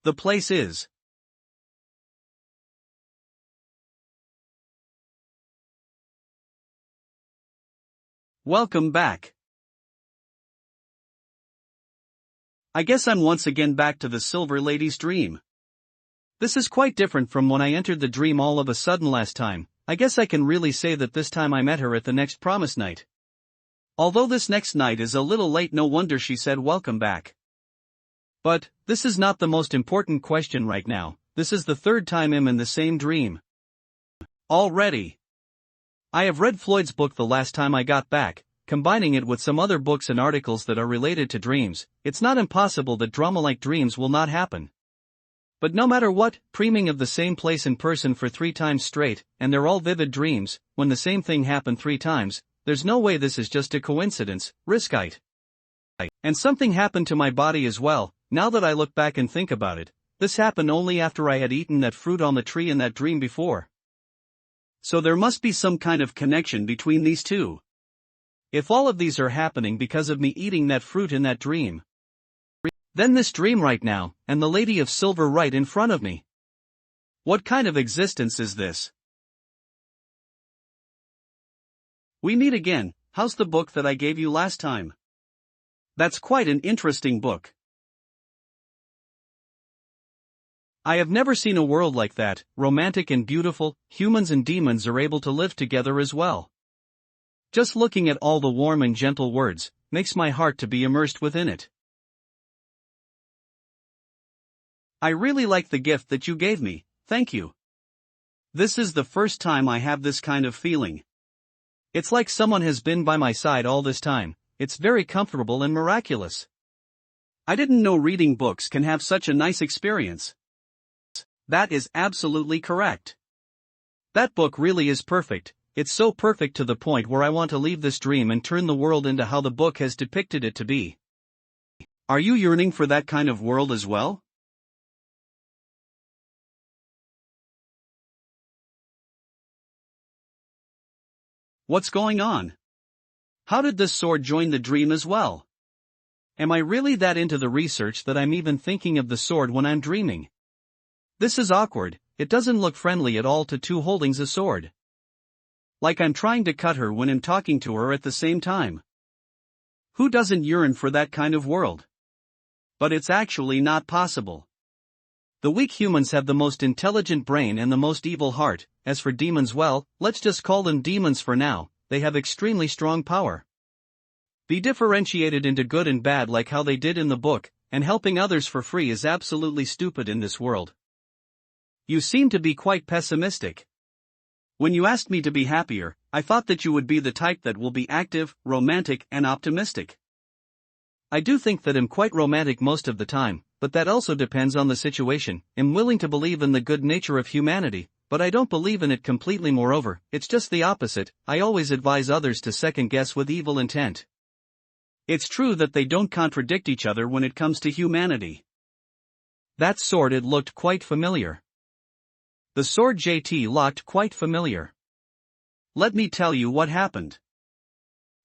S2: The place is Welcome back. I guess I'm once again back to the Silver Lady's dream. This is quite different from when I entered the dream all of a sudden last time. I guess I can really say that this time I met her at the next promise night. Although this next night is a little late, no wonder she said welcome back. But, this is not the most important question right now. This is the third time I'm in the same dream. Already. I have read Floyd's book the last time I got back, combining it with some other books and articles that are related to dreams. It's not impossible that drama-like dreams will not happen. But no matter what, dreaming of the same place in person for 3 times straight, and they're all vivid dreams, when the same thing happened 3 times, there's no way this is just a coincidence, riskite. And something happened to my body as well. Now that I look back and think about it, this happened only after I had eaten that fruit on the tree in that dream before. So there must be some kind of connection between these two. If all of these are happening because of me eating that fruit in that dream, then this dream right now, and the Lady of Silver right in front of me. What kind of existence is this? We meet again. How's the book that I gave you last time? That's quite an interesting book. I have never seen a world like that, romantic and beautiful. Humans and demons are able to live together as well. Just looking at all the warm and gentle words, makes my heart to be immersed within it. I really like the gift that you gave me, thank you. This is the first time I have this kind of feeling. It's like someone has been by my side all this time. It's very comfortable and miraculous.
S1: I didn't know reading books can have such a nice experience. That is absolutely correct.
S2: That book really is perfect. It's so perfect to the point where I want to leave this dream and turn the world into how the book has depicted it to be.
S1: Are you yearning for that kind of world as well? What's going on? How did this sword join the dream as well?
S2: Am I really that into the research that I'm even thinking of the sword when I'm dreaming? This is awkward. It doesn't look friendly at all to two holding a sword.
S1: Like I'm trying to cut her when I'm talking to her at the same time. Who doesn't yearn for that kind of world? But it's actually not possible.
S2: The weak humans have the most intelligent brain and the most evil heart. As for demons, well, let's just call them demons for now. They have extremely strong power. Be differentiated into good and bad like how they did in the book, and helping others for free is absolutely stupid in this world.
S1: You seem to be quite pessimistic. When you asked me to be happier, I thought that you would be the type that will be active, romantic, and optimistic.
S2: I do think that I'm quite romantic most of the time, but that also depends on the situation. I'm willing to believe in the good nature of humanity, but I don't believe in it completely. Moreover, it's just the opposite. I always advise others to second guess with evil intent.
S1: It's true that they don't contradict each other when it comes to humanity.
S2: That sword, it looked quite familiar. The sword JT looked quite familiar.
S1: Let me tell you what happened.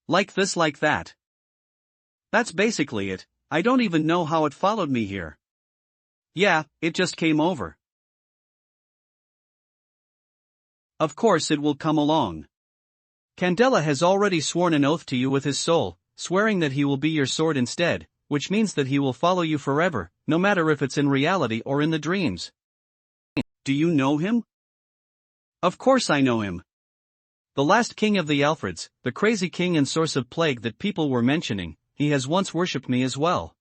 S1: Like this, like that. That's basically it. I don't even know how it followed me here. Yeah, it just came over. Of course it will come along.
S2: Candela has already sworn an oath to you with his soul, swearing that he will be your sword instead, which means that he will follow you forever, no matter if it's in reality or in the dreams.
S1: Do you know him? Of course I know him.
S2: The last king of the Alfreds, the crazy king and source of plague that people were mentioning, he has once worshipped me as well.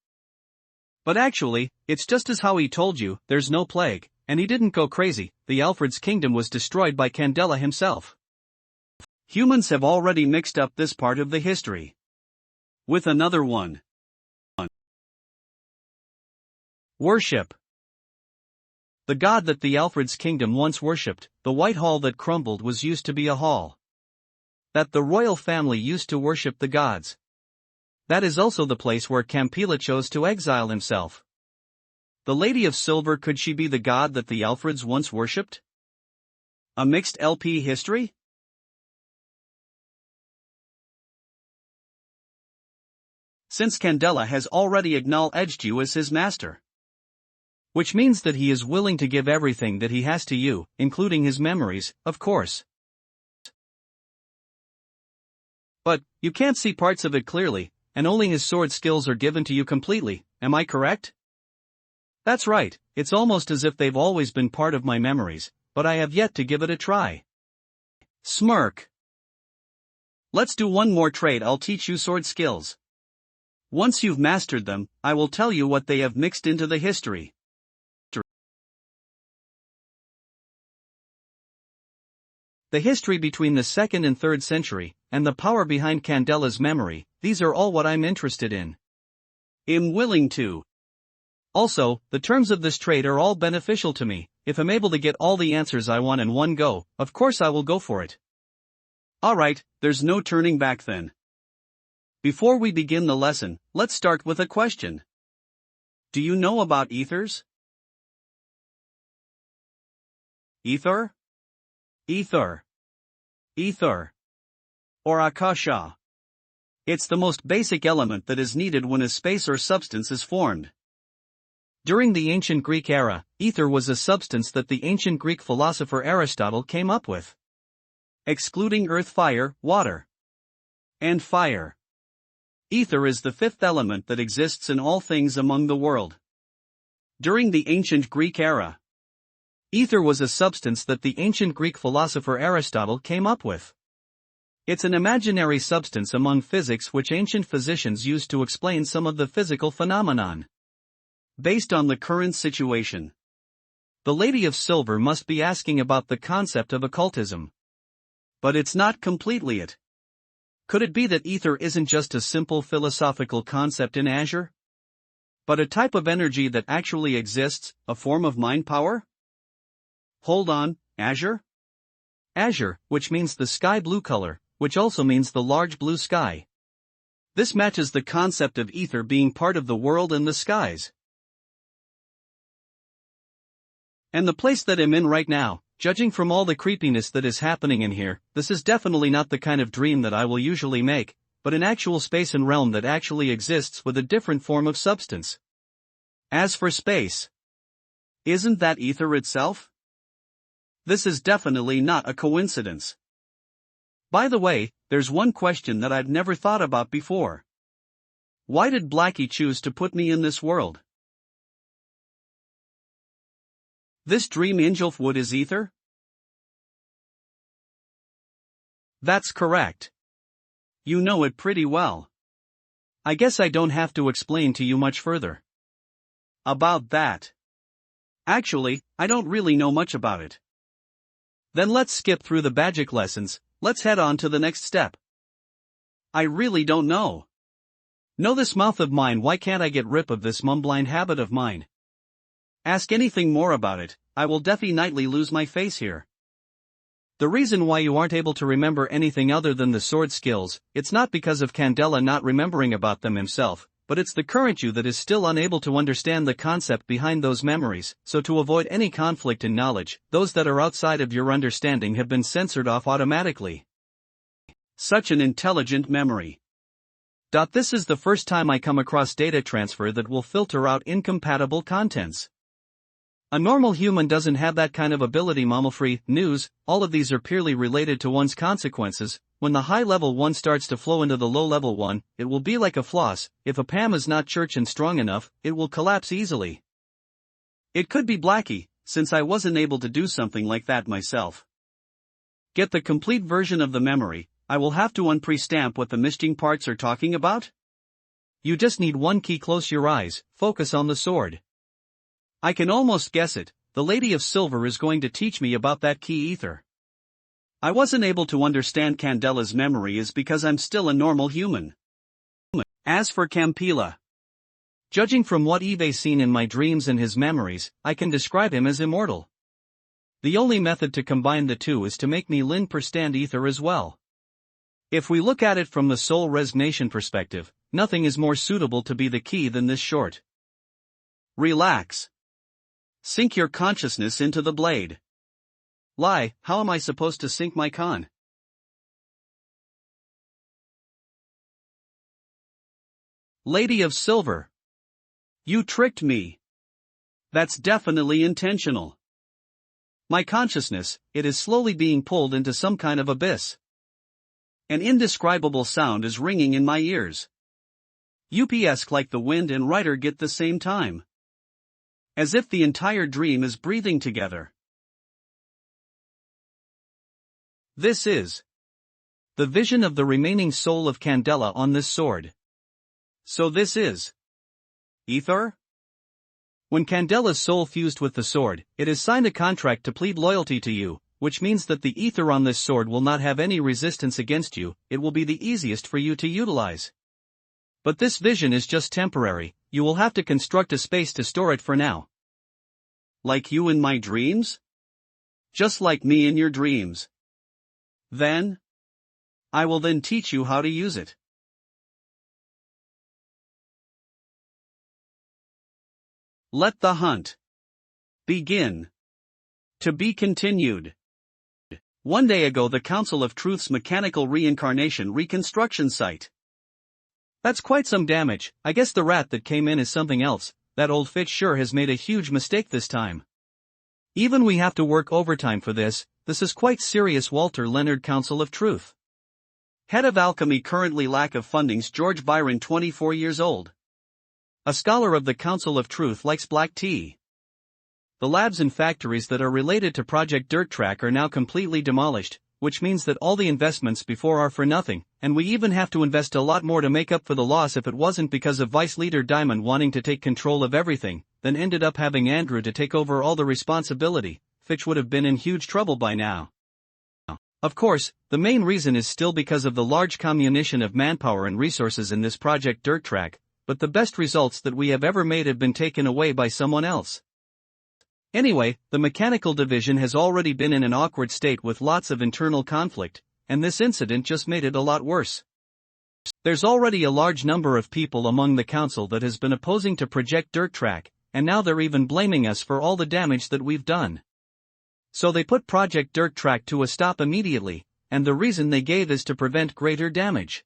S1: But actually, it's just as how he told you, there's no plague, and he didn't go crazy. The Alfred's kingdom was destroyed by Candela himself. Humans have already mixed up this part of the history with another one.
S2: Worship. The god that the Alfred's kingdom once worshipped, the white hall that crumbled, was used to be a hall that the royal family used to worship the gods. That is also the place where Campila chose to exile himself. The Lady of Silver, could she be the god that the Alfreds once worshipped?
S1: A mixed LP history? Since Candela has already acknowledged you as his master.
S2: Which means that he is willing to give everything that he has to you, including his memories, of course.
S1: But, you can't see parts of it clearly, and only his sword skills are given to you completely, am I correct?
S2: That's right, it's almost as if they've always been part of my memories, but I have yet to give it a try.
S1: Smirk. Let's do one more trade. I'll teach you sword skills. Once you've mastered them, I will tell you what they have mixed into the history.
S2: The history between the 2nd and 3rd century, and the power behind Candela's memory, these are all what I'm interested in.
S1: I'm willing to.
S2: Also, the terms of this trade are all beneficial to me. If I'm able to get all the answers I want in one go, of course I will go for it.
S1: Alright, there's no turning back then. Before we begin the lesson, let's start with a question. Do you know about ethers? Ether? Ether. Ether. Or akasha. It's the most basic element that is needed when a space or substance is formed.
S2: During the ancient Greek era, ether was a substance that the ancient Greek philosopher Aristotle came up with.
S1: Excluding earth, fire, water, and fire. Ether is the 5th element that exists in all things among the world. During the ancient Greek era,
S2: Ether was a substance that the ancient Greek philosopher Aristotle came up with. It's an imaginary substance among physics which ancient physicians used to explain some of the physical phenomenon.
S1: Based on the current situation,
S2: the Lady of Silver must be asking about the concept of occultism.
S1: But it's not completely it. Could it be that ether isn't just a simple philosophical concept in Azure, but a type of energy that actually exists, a form of mind power? Hold on, Azure?
S2: Azure, which means the sky blue color, which also means the large blue sky.
S1: This matches the concept of ether being part of the world and the skies.
S2: And the place that I'm in right now, judging from all the creepiness that is happening in here, this is definitely not the kind of dream that I will usually make, but an actual space and realm that actually exists with a different form of substance.
S1: As for space, isn't that ether itself? This is definitely not a coincidence. By the way, there's one question that I've never thought about before. Why did Lackey choose to put me in this world? This dream Ingelfwood is ether? That's correct. You know it pretty well.
S2: I guess I don't have to explain to you much further
S1: about that. Actually, I don't really know much about it.
S2: Then let's skip through the Bajic lessons, let's head on to the next step.
S1: I really don't know.
S2: Know this mouth of mine, why can't I get rid of this mumbling habit of mine?
S1: Ask anything more about it, I will definitely lose my face here.
S2: The reason why you aren't able to remember anything other than the sword skills, it's not because of Candela not remembering about them himself, but it's the current you that is still unable to understand the concept behind those memories, so to avoid any conflict in knowledge, those that are outside of your understanding have been censored off automatically.
S1: Such an intelligent memory.
S2: This is the first time I come across data transfer that will filter out incompatible contents. A normal human doesn't have that kind of ability. Mammal-free, news, all of these are purely related to one's consequences. When the high-level one starts to flow into the low-level one, it will be like a floss. If a PAM is not church and strong enough, it will collapse easily.
S1: It could be Lackey, since I wasn't able to do something like that myself. Get the complete version of the memory, I will have to unpre-stamp what the missing parts are talking about?
S2: You just need one key. Close your eyes, focus on the sword.
S1: I can almost guess it, the Lady of Silver is going to teach me about that key ether. I wasn't able to understand Candela's memory is because I'm still a normal human. As for Campila,
S2: judging from what Eve's seen in my dreams and his memories, I can describe him as immortal. The only method to combine the two is to make me Lin% ether as well. If we look at it from the soul resignation perspective, nothing is more suitable to be the key than this short.
S1: Relax. Sink your consciousness into the blade. Lie, how am I supposed to sink my con? Lady of Silver. You tricked me. That's definitely intentional. My consciousness, it is slowly being pulled into some kind of abyss. An indescribable sound is ringing in my ears. UPS like the wind and writer get the same time. As if the entire dream is breathing together. This is
S2: the vision of the remaining soul of Candela on this sword.
S1: So this is ether?
S2: When Candela's soul fused with the sword, it has signed a contract to plead loyalty to you, which means that the ether on this sword will not have any resistance against you, it will be the easiest for you to utilize. But this vision is just temporary, you will have to construct a space to store it for now.
S1: Like you in my dreams? Just like me in your dreams. Then? I will then teach you how to use it. Let the hunt begin. To be continued. One day ago, the Council of Truth's mechanical reincarnation reconstruction site.
S2: That's quite some damage. I guess the rat that came in is something else. That old Fitch sure has made a huge mistake this time. Even we have to work overtime for this. This is quite serious. Walter Leonard, Council of Truth.
S1: Head of Alchemy, currently lack of fundings. George Byron, 24 years old.
S2: A scholar of the Council of Truth, likes black tea. The labs and factories that are related to Project Dirt Track are now completely demolished, which means that all the investments before are for nothing, and we even have to invest a lot more to make up for the loss. If it wasn't because of Vice Leader Diamond wanting to take control of everything, then ended up having Andrew to take over all the responsibility, Fitch would have been in huge trouble by now. Of course, the main reason is still because of the large comminution of manpower and resources in this Project Dirt Track, but the best results that we have ever made have been taken away by someone else. Anyway, the mechanical division has already been in an awkward state with lots of internal conflict, and this incident just made it a lot worse. There's already a large number of people among the council that has been opposing to Project Dirt Track, and now they're even blaming us for all the damage that we've done. So they put Project Dirt Track to a stop immediately, and the reason they gave is to prevent greater damage.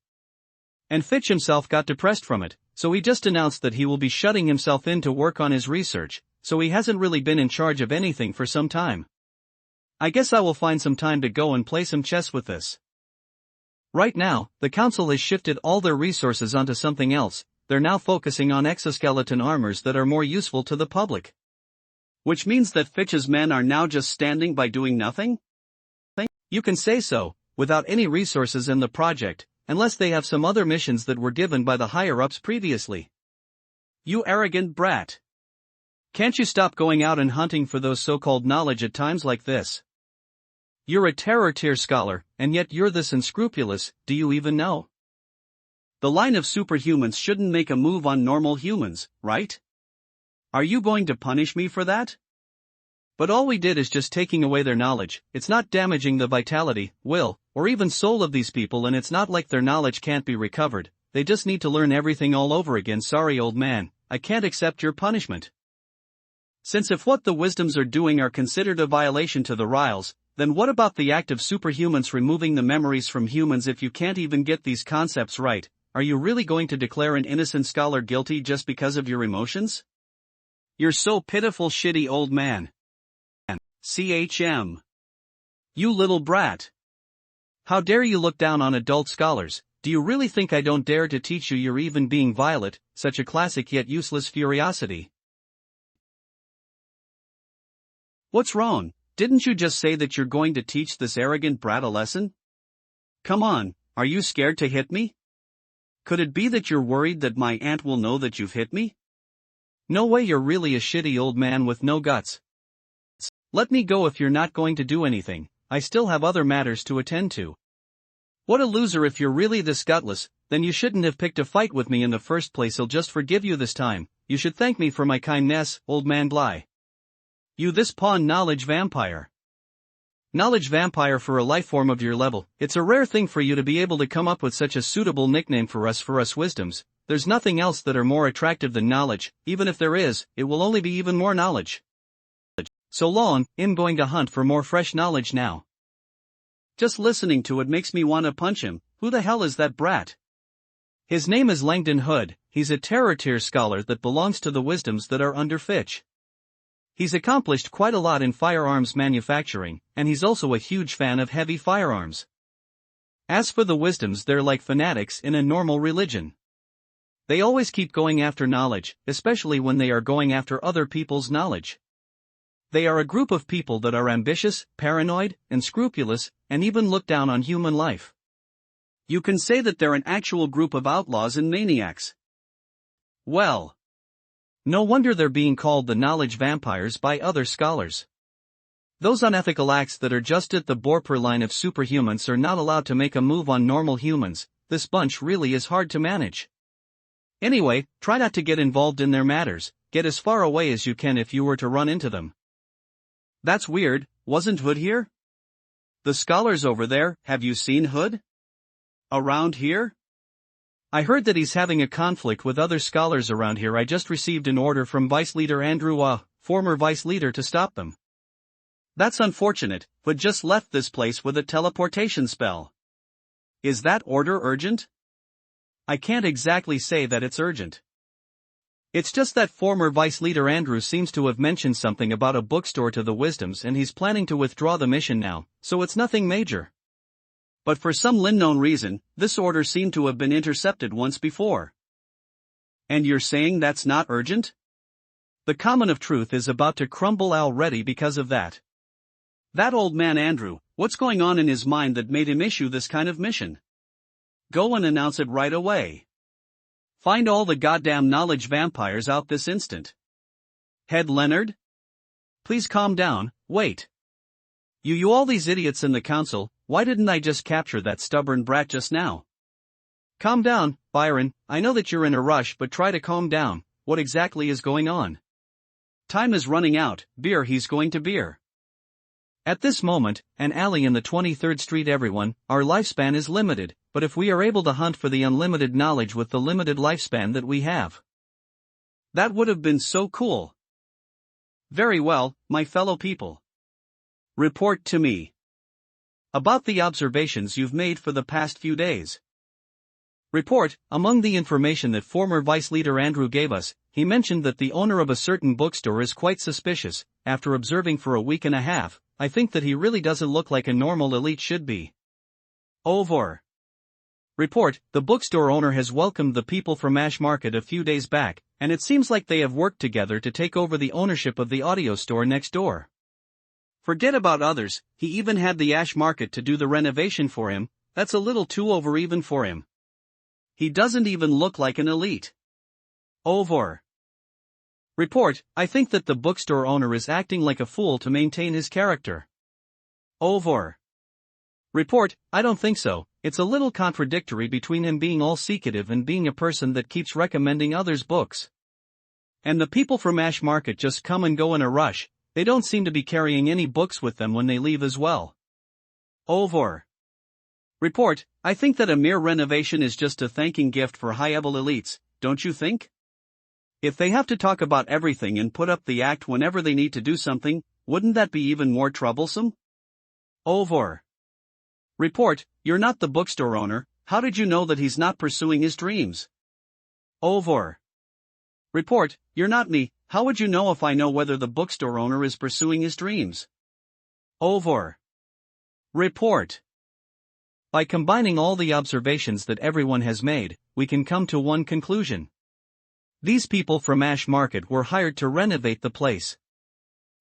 S2: And Fitch himself got depressed from it, so he just announced that he will be shutting himself in to work on his research, so he hasn't really been in charge of anything for some time. I guess I will find some time to go and play some chess with this. Right now, the council has shifted all their resources onto something else. They're now focusing on exoskeleton armors that are more useful to the public.
S1: Which means that Fitch's men are now just standing by doing nothing?
S2: You can say so, without any resources in the project, unless they have some other missions that were given by the higher-ups previously.
S1: You arrogant brat.
S2: Can't you stop going out and hunting for those so-called knowledge at times like this? You're a terror tier scholar, and yet you're this unscrupulous. Do you even know?
S1: The line of superhumans shouldn't make a move on normal humans, right? Are you going to punish me for that?
S2: But all we did is just taking away their knowledge. It's not damaging the vitality, will, or even soul of these people, and it's not like their knowledge can't be recovered. They just need to learn everything all over again. Sorry, old man, I can't accept your punishment.
S1: Since if what the wisdoms are doing are considered a violation to the Riles, then what about the act of superhumans removing the memories from humans? If you can't even get these concepts right, are you really going to declare an innocent scholar guilty just because of your emotions? You're so pitiful, shitty old man. CHM. You little brat.
S2: How dare you look down on adult scholars? Do you really think I don't dare to teach you? You're even being Violet, such a classic yet useless furiosity.
S1: What's wrong? Didn't you just say that you're going to teach this arrogant brat a lesson? Come on, are you scared to hit me? Could it be that you're worried that my aunt will know that you've hit me?
S2: No way, you're really a shitty old man with no guts. Let me go if you're not going to do anything. I still have other matters to attend to. What a loser. If you're really this gutless, then you shouldn't have picked a fight with me in the first place. I'll just forgive you this time. You should thank me for my kindness, old man Bly. You this pawn knowledge vampire. Knowledge vampire for a lifeform of your level. It's a rare thing for you to be able to come up with such a suitable nickname for us wisdoms. There's nothing else that are more attractive than knowledge. Even if there is, it will only be even more knowledge. So long, I'm going to hunt for more fresh knowledge now.
S1: Just listening to it makes me want to punch him. Who the hell is that brat?
S2: His name is Langdon Hood. He's a terror tier scholar that belongs to the wisdoms that are under Fitch. He's accomplished quite a lot in firearms manufacturing, and he's also a huge fan of heavy firearms. As for the wisdoms, they're like fanatics in a normal religion. They always keep going after knowledge, especially when they are going after other people's knowledge. They are a group of people that are ambitious, paranoid, unscrupulous, and even look down on human life.
S1: You can say that they're an actual group of outlaws and maniacs. Well,
S2: no wonder they're being called the knowledge vampires by other scholars. Those unethical acts that are just at the borderline of superhumans are not allowed to make a move on normal humans. This bunch really is hard to manage. Anyway, try not to get involved in their matters. Get as far away as you can if you were to run into them.
S1: That's weird, wasn't Hood here? The scholars over there, have you seen Hood? Around here?
S2: I heard that he's having a conflict with other scholars around here. I just received an order from Vice Leader Andrew, former Vice Leader, to stop them.
S1: That's unfortunate, but just left this place with a teleportation spell. Is that order urgent?
S2: I can't exactly say that it's urgent. It's just that former Vice Leader Andrew seems to have mentioned something about a bookstore to the Wisdoms, and he's planning to withdraw the mission now, so it's nothing major.
S1: But for some unknown reason, this order seemed to have been intercepted once before. And you're saying that's not urgent?
S2: The common of truth is about to crumble already because of that.
S1: That old man Andrew, what's going on in his mind that made him issue this kind of mission? Go and announce it right away. Find all the goddamn knowledge vampires out this instant. Head Leonard?
S2: Please calm down, wait. You all these idiots in the council, why didn't I just capture that stubborn brat just now? Calm down, Byron, I know that you're in a rush but try to calm down, what exactly is going on?
S1: Time is running out, beer he's going to beer.
S2: At this moment, an alley in the 23rd Street everyone, our lifespan is limited, but if we are able to hunt for the unlimited knowledge with the limited lifespan that we have.
S1: That would have been so cool. Very well, my fellow people. Report to me.
S2: About the observations you've made for the past few days. Report, among the information that former Vice Leader Andrew gave us, he mentioned that the owner of a certain bookstore is quite suspicious. After observing for a week and a half, I think that he really doesn't look like a normal elite should be.
S1: Over.
S2: Report, the bookstore owner has welcomed the people from Ash Market a few days back, and it seems like they have worked together to take over the ownership of the audio store next door.
S1: Forget about others, he even had the Ash Market to do the renovation for him. That's a little too over even for him. He doesn't even look like an elite. Over.
S2: Report, I think that the bookstore owner is acting like a fool to maintain his character.
S1: Over.
S2: Report, I don't think so. It's a little contradictory between him being all secretive and being a person that keeps recommending others' books. And the people from Ash Market just come and go in a rush, they don't seem to be carrying any books with them when they leave as well.
S1: Over. Report, I think that a mere renovation is just a thanking gift for high-level elites, don't you think? If they have to talk about everything and put up the act whenever they need to do something, wouldn't that be even more troublesome? Over.
S2: Report, you're not the bookstore owner, how did you know that he's not pursuing his dreams?
S1: Over.
S2: Report, you're not me, how would you know if I know whether the bookstore owner is pursuing his dreams?
S1: Over.
S2: Report. By combining all the observations that everyone has made, we can come to one conclusion. These people from Ash Market were hired to renovate the place.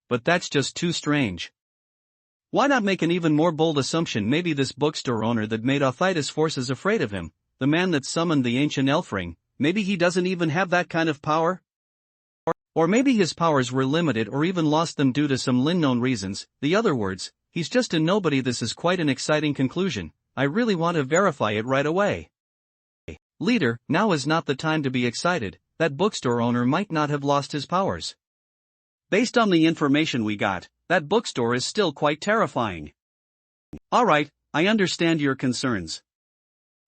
S2: But that's just too strange. Why not make an even more bold assumption? Maybe this bookstore owner that made Othitis forces afraid of him, the man that summoned the ancient elf ring, maybe he doesn't even have that kind of power? Or maybe his powers were limited or even lost them due to some unknown reasons. The other words, he's just a nobody. This is quite an exciting conclusion. I really want to verify it right away. Leader, now is not the time to be excited. That bookstore owner might not have lost his powers.
S1: Based on the information we got, that bookstore is still quite terrifying. Alright, I understand your concerns.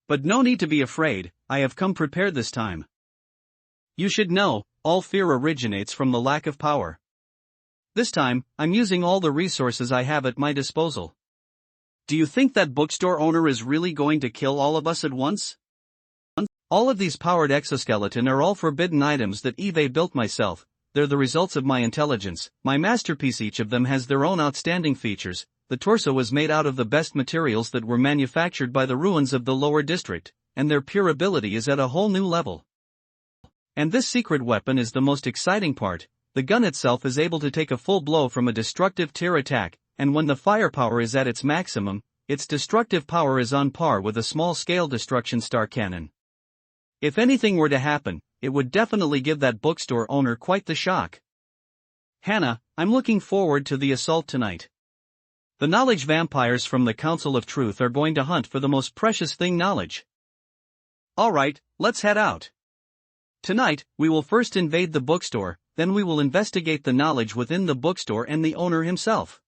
S1: But no need to be afraid, I have come prepared this time. You should know, all fear originates from the lack of power. This time, I'm using all the resources I have at my disposal.
S2: Do you think that bookstore owner is really going to kill all of us at once? All of these powered exoskeleton are all forbidden items that Eve built myself. They're the results of my intelligence, my masterpiece. Each of them has their own outstanding features. The torso was made out of the best materials that were manufactured by the ruins of the lower district, and their pure ability is at a whole new level. And this secret weapon is the most exciting part. The gun itself is able to take a full blow from a destructive tear attack, and when the firepower is at its maximum, its destructive power is on par with a small-scale destruction star cannon. If anything were to happen, it would definitely give that bookstore owner quite the shock. Hannah, I'm looking forward to the assault tonight. The knowledge vampires from the Council of Truth are going to hunt for the most precious thing, knowledge.
S1: Alright, let's head out.
S2: Tonight, we will first invade the bookstore, then we will investigate the knowledge within the bookstore and the owner himself.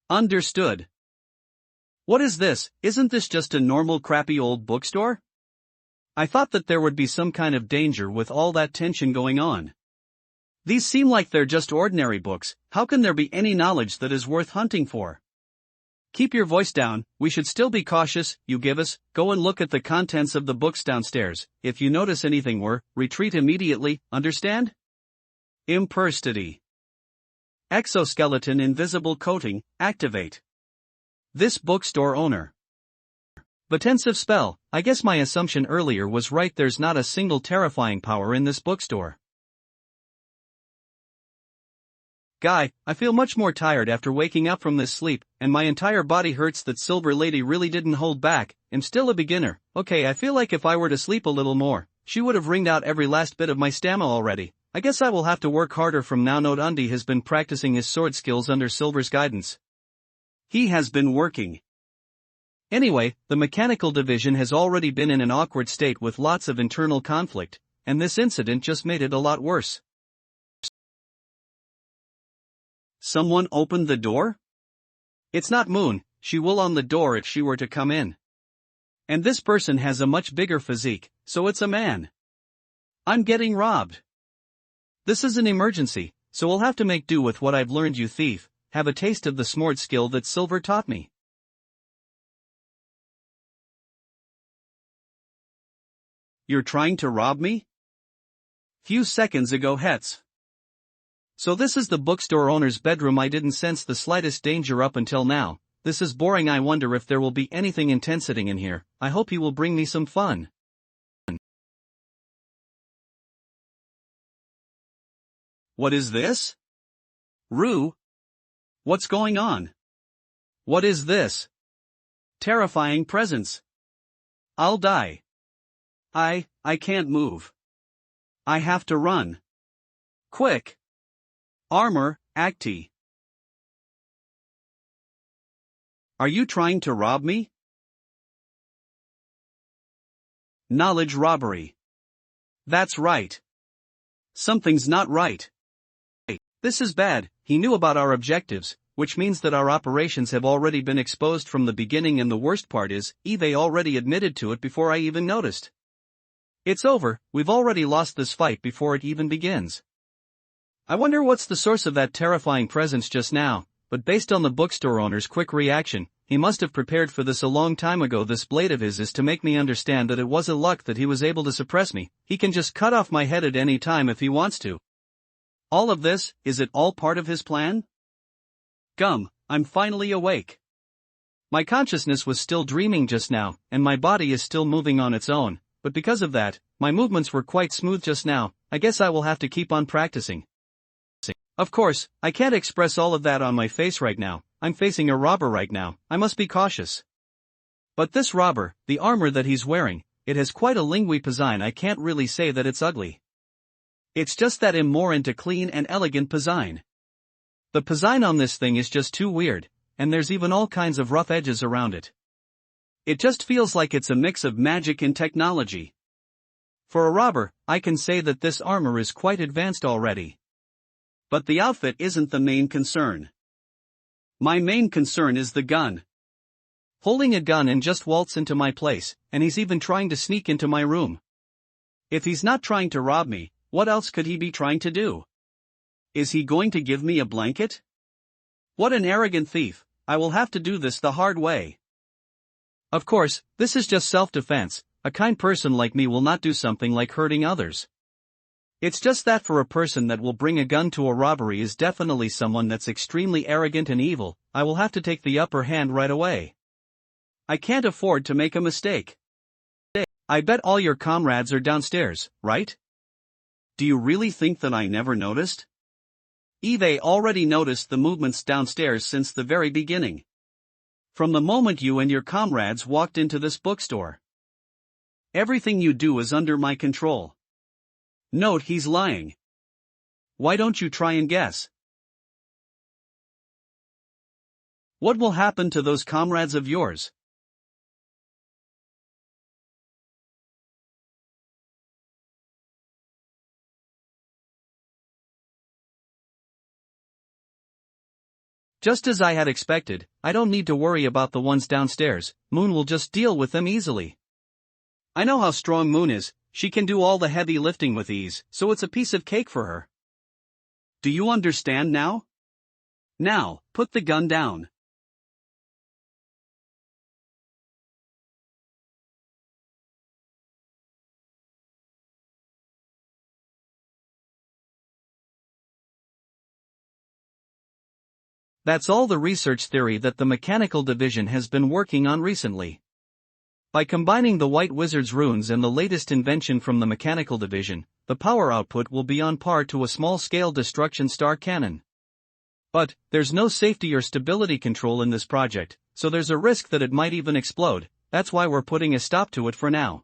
S1: Understood. What is this? Isn't this just a normal crappy old bookstore? I thought that there would be some kind of danger with all that tension going on. These seem like they're just ordinary books. How can there be any knowledge that is worth hunting for? Keep your voice down, we should still be cautious. You give us, go and look at the contents of the books downstairs. If you notice anything retreat immediately, understand? Impersonity. Exoskeleton invisible coating, activate. This bookstore owner.
S2: Defensive spell. I guess my assumption earlier was right, there's not a single terrifying power in this bookstore. Guy, I feel much more tired after waking up from this sleep, and my entire body hurts. That Silver Lady really didn't hold back. I'm still a beginner. Okay, I feel like if I were to sleep a little more, she would have wringed out every last bit of my stamina already. I guess I will have to work harder from now. Note Undi has been practicing his sword skills under Silver's guidance.
S1: He has been working.
S2: Anyway, the mechanical division has already been in an awkward state with lots of internal conflict, and this incident just made it a lot worse.
S1: Someone opened the door?
S2: It's not Moon. She will on the door if she were to come in. And this person has a much bigger physique, so it's a man. I'm getting robbed. This is an emergency, so I'll have to make do with what I've learned. You thief, have a taste of the smart skill that Silver taught me.
S1: You're trying to rob me?
S2: Few seconds ago, Hetz. So this is the bookstore owner's bedroom. I didn't sense the slightest danger up until now. This is boring. I wonder if there will be anything intensity in here. I hope he will bring me some fun.
S1: What is this? Rue? What's going on?
S2: What is this?
S1: Terrifying presence. I'll die. I can't move. I have to run. Quick. Armor, Acti. Are you trying to rob me? Knowledge robbery. That's right. Something's not right.
S2: This is bad. He knew about our objectives, which means that our operations have already been exposed from the beginning, and the worst part is, Eve already admitted to it before I even noticed. It's over. We've already lost this fight before it even begins. I wonder what's the source of that terrifying presence just now, but based on the bookstore owner's quick reaction, he must have prepared for this a long time ago. This blade of his is to make me understand that it wasn't luck that he was able to suppress me. He can just cut off my head at any time if he wants to.
S1: All of this, is it all part of his plan? Gum, I'm finally awake.
S2: My consciousness was still dreaming just now, and my body is still moving on its own, but because of that, my movements were quite smooth just now. I guess I will have to keep on practicing. Of course, I can't express all of that on my face right now. I'm facing a robber right now. I must be cautious. But this robber, the armor that he's wearing, it has quite a lingui design. I can't really say that it's ugly. It's just that I'm more into clean and elegant design. The design on this thing is just too weird, and there's even all kinds of rough edges around it.
S1: It just feels like it's a mix of magic and technology.
S2: For a robber, I can say that this armor is quite advanced already.
S1: But the outfit isn't the main concern. My main concern is the gun.
S2: Holding a gun and just waltz into my place, and he's even trying to sneak into my room.
S1: If he's not trying to rob me, what else could he be trying to do? Is he going to give me a blanket? What an arrogant thief. I will have to do this the hard way.
S2: Of course, this is just self-defense. A kind person like me will not do something like hurting others. It's just that for a person that will bring a gun to a robbery is definitely someone that's extremely arrogant and evil. I will have to take the upper hand right away.
S1: I can't afford to make a mistake.
S2: I bet all your comrades are downstairs, right?
S1: Do you really think that I never noticed? Eve already noticed the movements downstairs since the very beginning. From the moment you and your comrades walked into this bookstore. Everything you do is under my control. Note, he's lying. Why don't you try and guess? What will happen to those comrades of yours?
S2: Just as I had expected, I don't need to worry about the ones downstairs. Moon will just deal with them easily. I know how strong Moon is. She can do all the heavy lifting with ease, so it's a piece of cake for her.
S1: Do you understand now? Now, put the gun down.
S2: That's all the research theory that the mechanical division has been working on recently. By combining the White Wizard's runes and the latest invention from the mechanical division, the power output will be on par to a small-scale destruction star cannon. But, there's no safety or stability control in this project, so there's a risk that it might even explode. That's why we're putting a stop to it for now.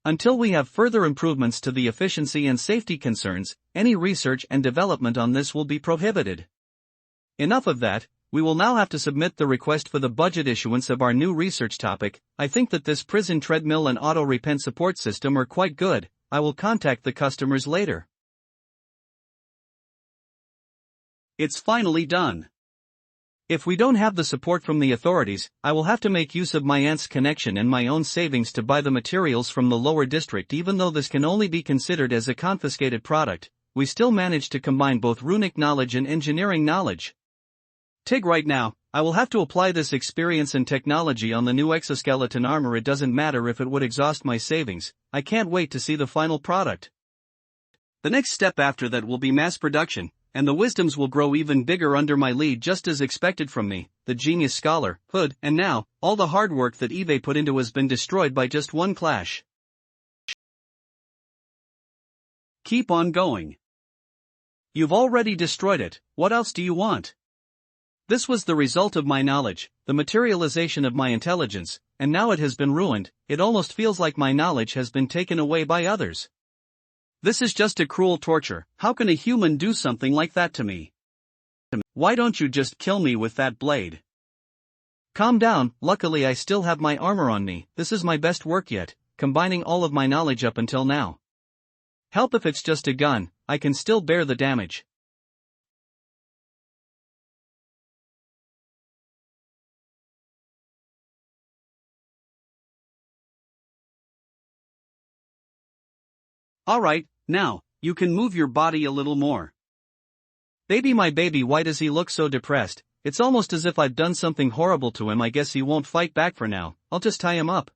S2: Until we have further improvements to the efficiency and safety concerns, any research and development on this will be prohibited. Enough of that, we will now have to submit the request for the budget issuance of our new research topic. I think that this prison treadmill and auto repent support system are quite good. I will contact the customers later.
S1: It's finally done.
S2: If we don't have the support from the authorities, I will have to make use of my aunt's connection and my own savings to buy the materials from the lower district. Even though this can only be considered as a confiscated product, we still manage to combine both runic knowledge and engineering knowledge.
S1: Tig, right now, I will have to apply this experience and technology on the new exoskeleton armor. It doesn't matter if it would exhaust my savings, I can't wait to see the final product. The next step after that will be mass production, and the wisdoms will grow even bigger under my lead, just as expected from me, the genius scholar, Hood. And now, all the hard work that Eve put into has been destroyed by just one clash. Keep on going. You've already destroyed it, what else do you want? This was the result of my knowledge, the materialization of my intelligence, and now it has been ruined. It almost feels like my knowledge has been taken away by others. This is just a cruel torture. How can a human do something like that to me? Why don't you just kill me with that blade?
S2: Calm down, luckily I still have my armor on me. This is my best work yet, combining all of my knowledge up until now. Help if it's just a gun, I can still bear the damage.
S1: Alright, now, you can move your body a little more.
S2: Baby, my baby, why does he look so depressed? It's almost as if I've done something horrible to him. I guess he won't fight back for now. I'll just tie him up.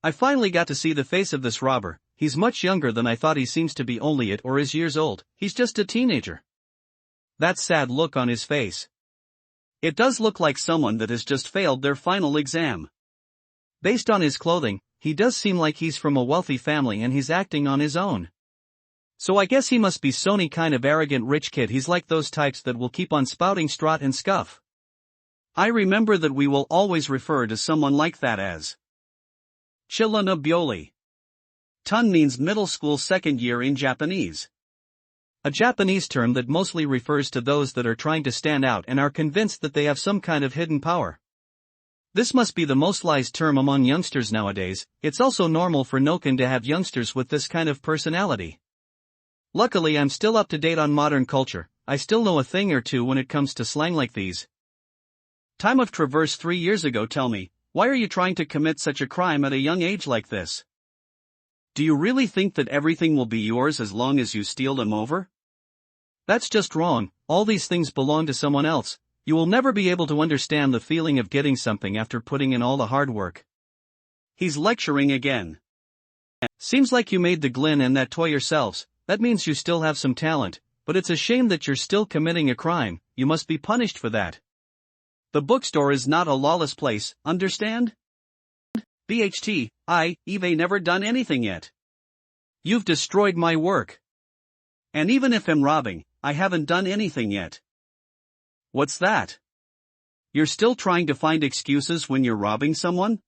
S1: I finally got to see the face of this robber. He's much younger than I thought. He seems to be only 8 or is years old. He's just a teenager. That sad look on his face. It does look like someone that has just failed their final exam.
S2: Based on his clothing, he does seem like he's from a wealthy family and he's acting on his own. So I guess he must be Sony kind of arrogant rich kid. He's like those types that will keep on spouting strut and scuff.
S1: I remember that we will always refer to someone like that as Chilanabioli. Tun means middle school second year in Japanese.
S2: A Japanese term that mostly refers to those that are trying to stand out and are convinced that they have some kind of hidden power. This must be the most liked term among youngsters nowadays. It's also normal for Noken to have youngsters with this kind of personality. Luckily I'm still up to date on modern culture. I still know a thing or two when it comes to slang like these.
S1: Time of traverse 3 years ago. Tell me, why are you trying to commit such a crime at a young age like this? Do you really think that everything will be yours as long as you steal them over?
S2: That's just wrong. All these things belong to someone else. You will never be able to understand the feeling of getting something after putting in all the hard work.
S1: He's lecturing again.
S2: Seems like you made the Glyn and that toy yourselves. That means you still have some talent, but it's a shame that you're still committing a crime. You must be punished for that.
S1: The bookstore is not a lawless place, understand? BHT, Eve never done anything yet.
S2: You've destroyed my work.
S1: And even if I'm robbing, I haven't done anything yet. What's that? You're still trying to find excuses when you're robbing someone?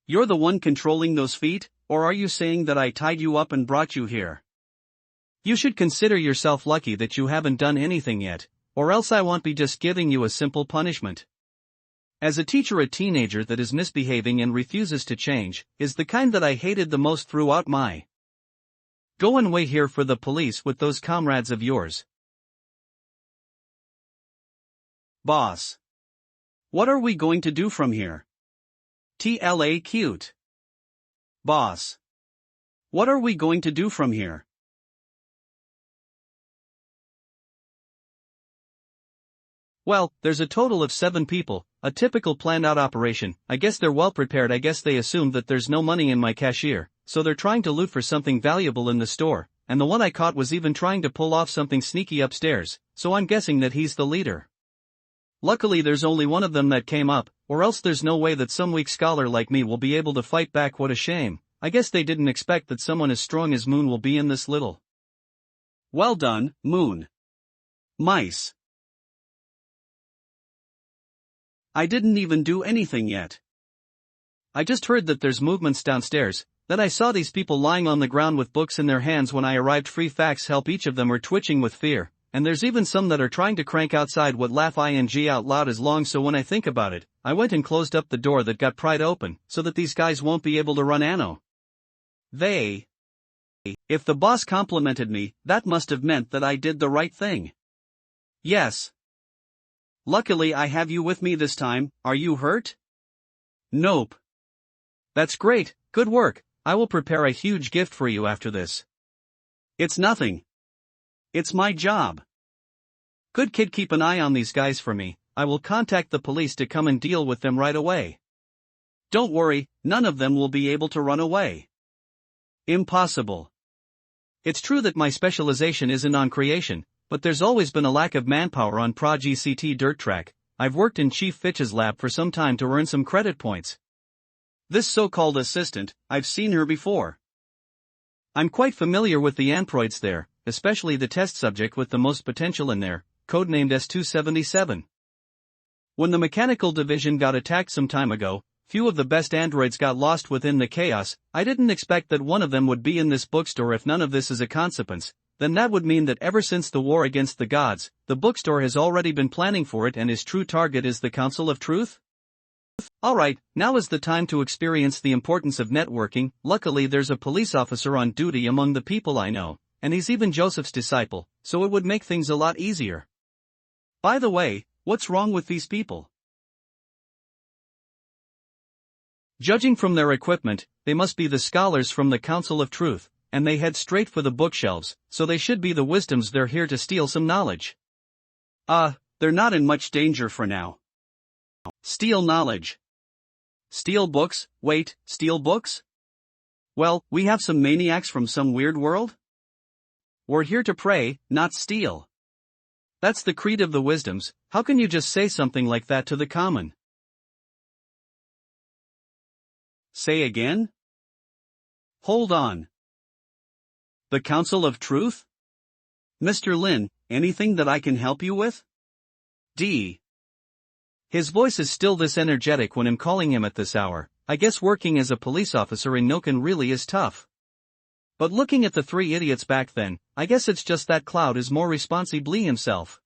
S1: You're the one controlling those feet, or are you saying that I tied you up and brought you here?
S2: You should consider yourself lucky that you haven't done anything yet, or else I won't be just giving you a simple punishment. As a teacher, a teenager that is misbehaving and refuses to change is the kind that I hated the most throughout my. Go and wait here for the police with those comrades of yours.
S1: Boss. What are we going to do from here? TLA cute. Boss. What are we going to do from here?
S2: Well, there's a total of 7 people, a typical planned out operation. I guess they're well prepared. I guess they assumed that there's no money in my cashier, so they're trying to loot for something valuable in the store, and the one I caught was even trying to pull off something sneaky upstairs, so I'm guessing that he's the leader. Luckily there's only one of them that came up, or else there's no way that some weak scholar like me will be able to fight back. What a shame. I guess they didn't expect that someone as strong as Moon will be in this little.
S1: Well done, Moon. Mice. I didn't even do anything yet.
S2: I just heard that there's movements downstairs. Then I saw these people lying on the ground with books in their hands when I arrived. Free facts help. Each of them are twitching with fear, and there's even some that are trying to crank outside what laugh ing out loud is long. So when I think about it, I went and closed up the door that got pried open, so that these guys won't be able to run anno. If the boss complimented me, that must have meant that I did the right thing. Yes.
S1: Luckily I have you with me this time. Are you hurt?
S2: Nope. That's great, good work. I will prepare a huge gift for you after this.
S1: It's nothing. It's my job.
S2: Good kid, keep an eye on these guys for me. I will contact the police to come and deal with them right away.
S1: Don't worry, none of them will be able to run away.
S2: Impossible. It's true that my specialization isn't on creation, but there's always been a lack of manpower on Proj ECT Dirt Track. I've worked in Chief Fitch's lab for some time to earn some credit points.
S1: This so-called assistant, I've seen her before.
S2: I'm quite familiar with the androids there, especially the test subject with the most potential in there, codenamed S277. When the mechanical division got attacked some time ago, few of the best androids got lost within the chaos. I didn't expect that one of them would be in this bookstore. If none of this is a consequence, then that would mean that ever since the war against the gods, the bookstore has already been planning for it and his true target is the Council of Truth? Alright, now is the time to experience the importance of networking. Luckily there's a police officer on duty among the people I know, and he's even Joseph's disciple, so it would make things a lot easier.
S1: By the way, what's wrong with these people?
S2: Judging from their equipment, they must be the scholars from the Council of Truth, and they head straight for the bookshelves, so they should be the wisdoms. They're here to steal some knowledge.
S1: They're not in much danger for now. Steal knowledge. Steal books? Wait, steal books? Well, we have some maniacs from some weird world? We're here to pray, not steal.
S2: That's the creed of the wisdoms. How can you just say something like that to the common?
S1: Say again? Hold on. The Council of Truth? Mr. Lin, anything that I can help you with?
S2: His voice is still this energetic when I'm calling him at this hour. I guess working as a police officer in Noken really is tough. But looking at the three idiots back then, I guess it's just that Cloud is more responsibly himself.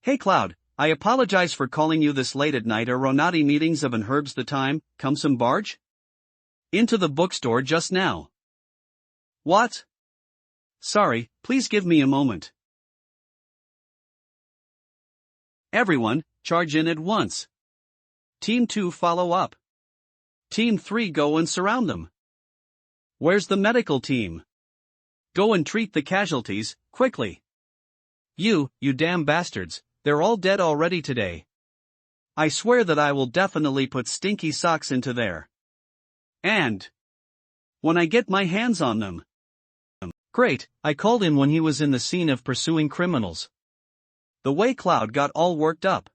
S1: Hey Cloud, I apologize for calling you this late at night. Are Ronati meetings of an herbs the time? Come some barge? Into the bookstore just now. What? Sorry, please give me a moment. Everyone, charge in at once. Team 2 follow up. Team 3 go and surround them. Where's the medical team? Go and treat the casualties, quickly.
S2: You damn bastards, they're all dead already today.
S1: I swear that I will definitely put stinky socks into there. And when I get my hands on them.
S2: Great, I called in when he was in the scene of pursuing criminals.
S1: The way Cloud got all worked up.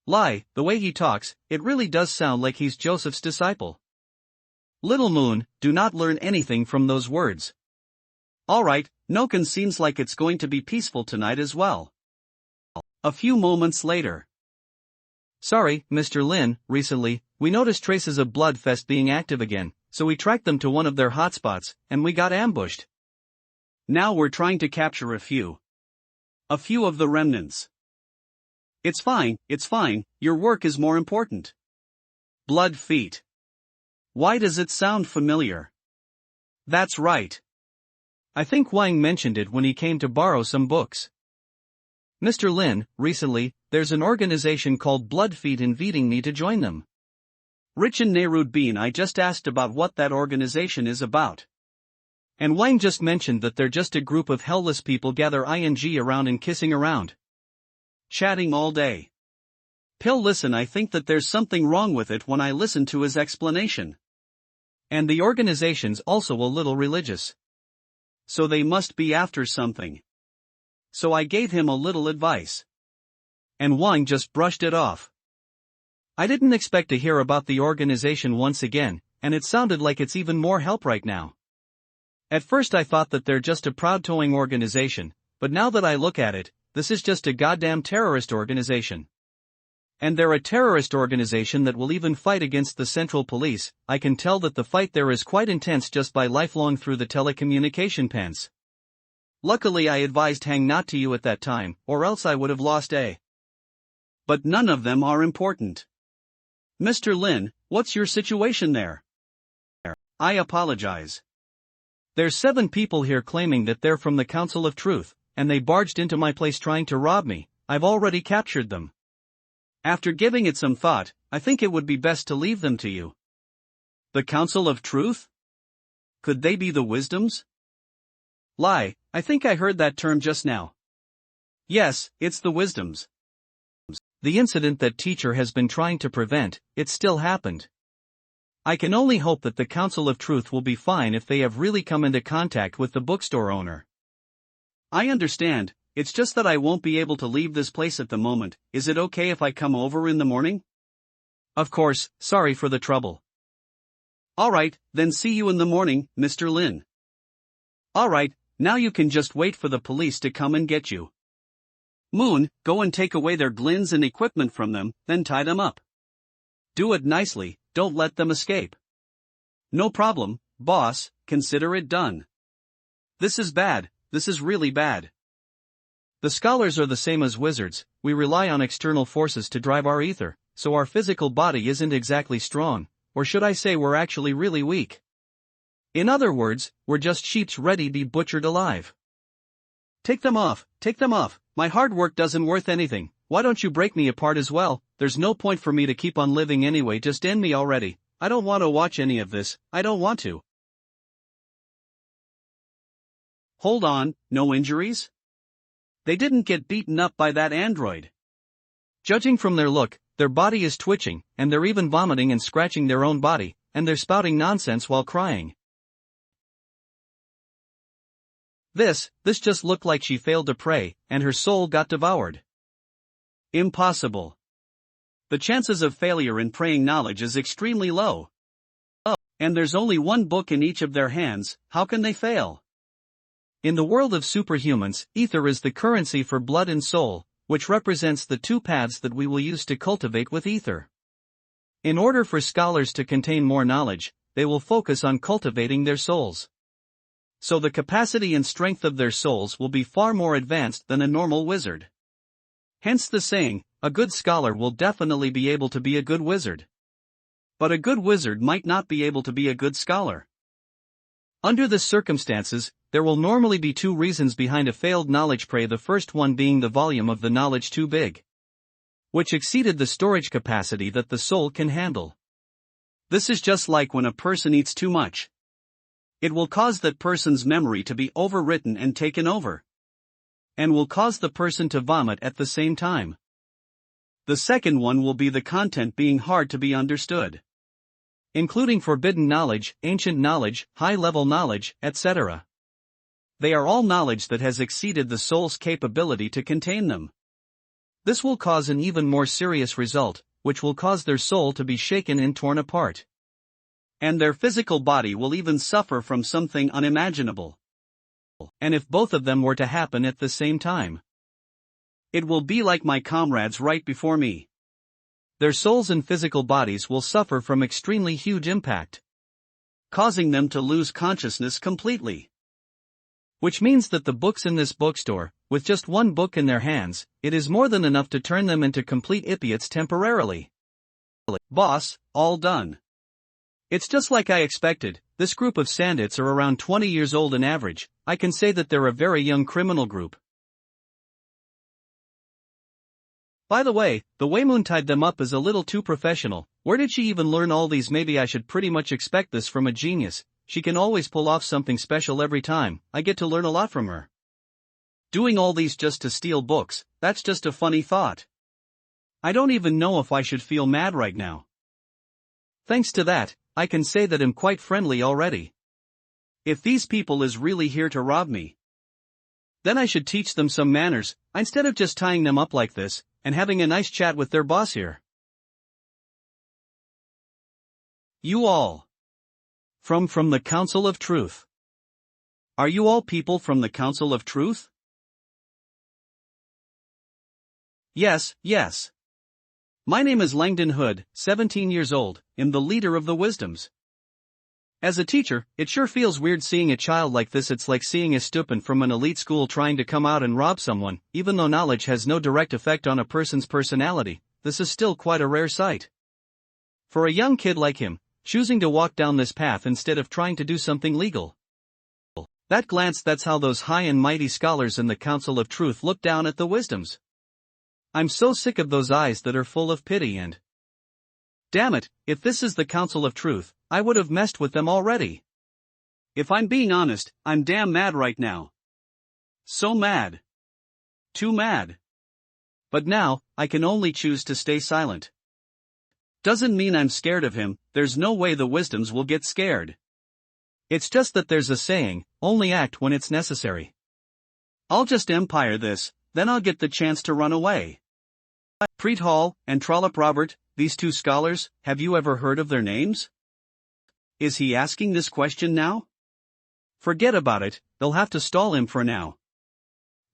S2: Lie, the way he talks, it really does sound like he's Joseph's disciple.
S1: Little Moon, do not learn anything from those words. Alright, Noken seems like it's going to be peaceful tonight as well. A few moments later.
S2: Sorry, Mr. Lin, recently, we noticed traces of Bloodfest being active again, so we tracked them to one of their hotspots, and we got ambushed.
S1: Now we're trying to capture a few of the remnants. It's fine, your work is more important. Blood feet. Why does it sound familiar? That's right.
S2: I think Wang mentioned it when he came to borrow some books. Mr. Lin, recently, there's an organization called Bloodfeet inviting me to join them.
S1: Rich and Nerud Bean, I just asked about what that organization is about.
S2: And Wang just mentioned that they're just a group of hellless people gather ing around and kissing around.
S1: Chatting all day. Pill, listen, I think that there's something wrong with it when I listen to his explanation.
S2: And the organization's also a little religious.
S1: So they must be after something. So I gave him a little advice.
S2: And Wang just brushed it off. I didn't expect to hear about the organization once again, and it sounded like it's even more help right now. At first I thought that they're just a proud towing organization, but now that I look at it, this is just a goddamn terrorist organization. And they're a terrorist organization that will even fight against the Central Police. I can tell that the fight there is quite intense just by lifelong through the telecommunication pens. Luckily I advised Hang not to you at that time, or else I would have lost a.
S1: But none of them are important. Mr. Lin, what's your situation there? I apologize.
S2: There's 7 people here claiming that they're from the Council of Truth, and they barged into my place trying to rob me. I've already captured them.
S1: After giving it some thought, I think it would be best to leave them to you. The Council of Truth? Could they be the Wisdoms?
S2: Lie, I think I heard that term just now.
S1: Yes, it's the Wisdoms.
S2: The incident that teacher has been trying to prevent, it still happened. I can only hope that the Council of Truth will be fine if they have really come into contact with the bookstore owner.
S1: I understand, it's just that I won't be able to leave this place at the moment. Is it okay if I come over in the morning?
S2: Of course, sorry for the trouble.
S1: Alright, then see you in the morning, Mr. Lin. Alright, now you can just wait for the police to come and get you. Moon, go and take away their glins and equipment from them, then tie them up. Do it nicely, don't let them escape. No problem, boss, consider it done. This is bad, this is really bad.
S2: The scholars are the same as wizards, we rely on external forces to drive our ether, so our physical body isn't exactly strong, or should I say we're actually really weak. In other words, we're just sheeps ready to be butchered alive.
S1: Take them off, my hard work doesn't worth anything, why don't you break me apart as well? There's no point for me to keep on living anyway, just end me already. I don't want to watch any of this, I don't want to. Hold on, no injuries? They didn't get beaten up by that android.
S2: Judging from their look, their body is twitching, and they're even vomiting and scratching their own body, and they're spouting nonsense while crying. This just looked like she failed to pray, and her soul got devoured.
S1: Impossible. The chances of failure in praying knowledge is extremely low. Oh, and there's only one book in each of their hands, how can they fail?
S2: In the world of superhumans, ether is the currency for blood and soul, which represents the 2 paths that we will use to cultivate with ether. In order for scholars to contain more knowledge, they will focus on cultivating their souls. So the capacity and strength of their souls will be far more advanced than a normal wizard. Hence the saying, a good scholar will definitely be able to be a good wizard.
S1: But a good wizard might not be able to be a good scholar.
S2: Under the circumstances, there will normally be 2 reasons behind a failed knowledge prey, the first one being the volume of the knowledge too big, which exceeded the storage capacity that the soul can handle.
S1: This is just like when a person eats too much. It will cause that person's memory to be overwritten and taken over, and will cause the person to vomit at the same time. The second one will be the content being hard to be understood, including forbidden knowledge, ancient knowledge, high-level knowledge, etc. They are all knowledge that has exceeded the soul's capability to contain them. This will cause an even more serious result, which will cause their soul to be shaken and torn apart. And their physical body will even suffer from something unimaginable. And if both of them were to happen at the same time, it will be like my comrades right before me. Their souls and physical bodies will suffer from extremely huge impact, causing them to lose consciousness completely. Which means that the books in this bookstore, with just 1 book in their hands, it is more than enough to turn them into complete idiots temporarily. Boss, all done.
S2: It's just like I expected. This group of sandits are around 20 years old on average. I can say that they're a very young criminal group. By the way Moon tied them up is a little too professional. Where did she even learn all these? Maybe I should pretty much expect this from a genius. She can always pull off something special every time. I get to learn a lot from her. Doing all these just to steal books, that's just a funny thought. I don't even know if I should feel mad right now. Thanks to that, I can say that I'm quite friendly already. If these people is really here to rob me, then I should teach them some manners, instead of just tying them up like this, and having a nice chat with their boss here. You all. From the Council of Truth. Are you all people from the Council of Truth? Yes.
S1: My name is Langdon Hood, 17 years old, am the leader of the Wisdoms. As a teacher, it sure feels weird seeing a child like this. It's like seeing a student from an elite school trying to come out and rob someone. Even though knowledge has no direct effect on a person's personality, this is still quite a rare sight. For a young kid like him, choosing to walk down this path instead of trying to do something legal. That glance, that's how those high and mighty scholars in the Council of Truth look down at the Wisdoms. I'm so sick of those eyes that are full of pity and... Damn it, if this is the Council of Truth, I would have messed with them already. If I'm being honest, I'm damn mad right now. So mad. Too mad. But now, I can only choose to stay silent. Doesn't mean I'm scared of him, there's no way the Wisdoms will get scared. It's just that there's a saying, only act when it's necessary. I'll just empire this, then I'll get the chance to run away. Preet Hall and Trollop Robert, these two scholars, have you ever heard of their names? Is he asking this question now? Forget about it, they'll have to stall him for now.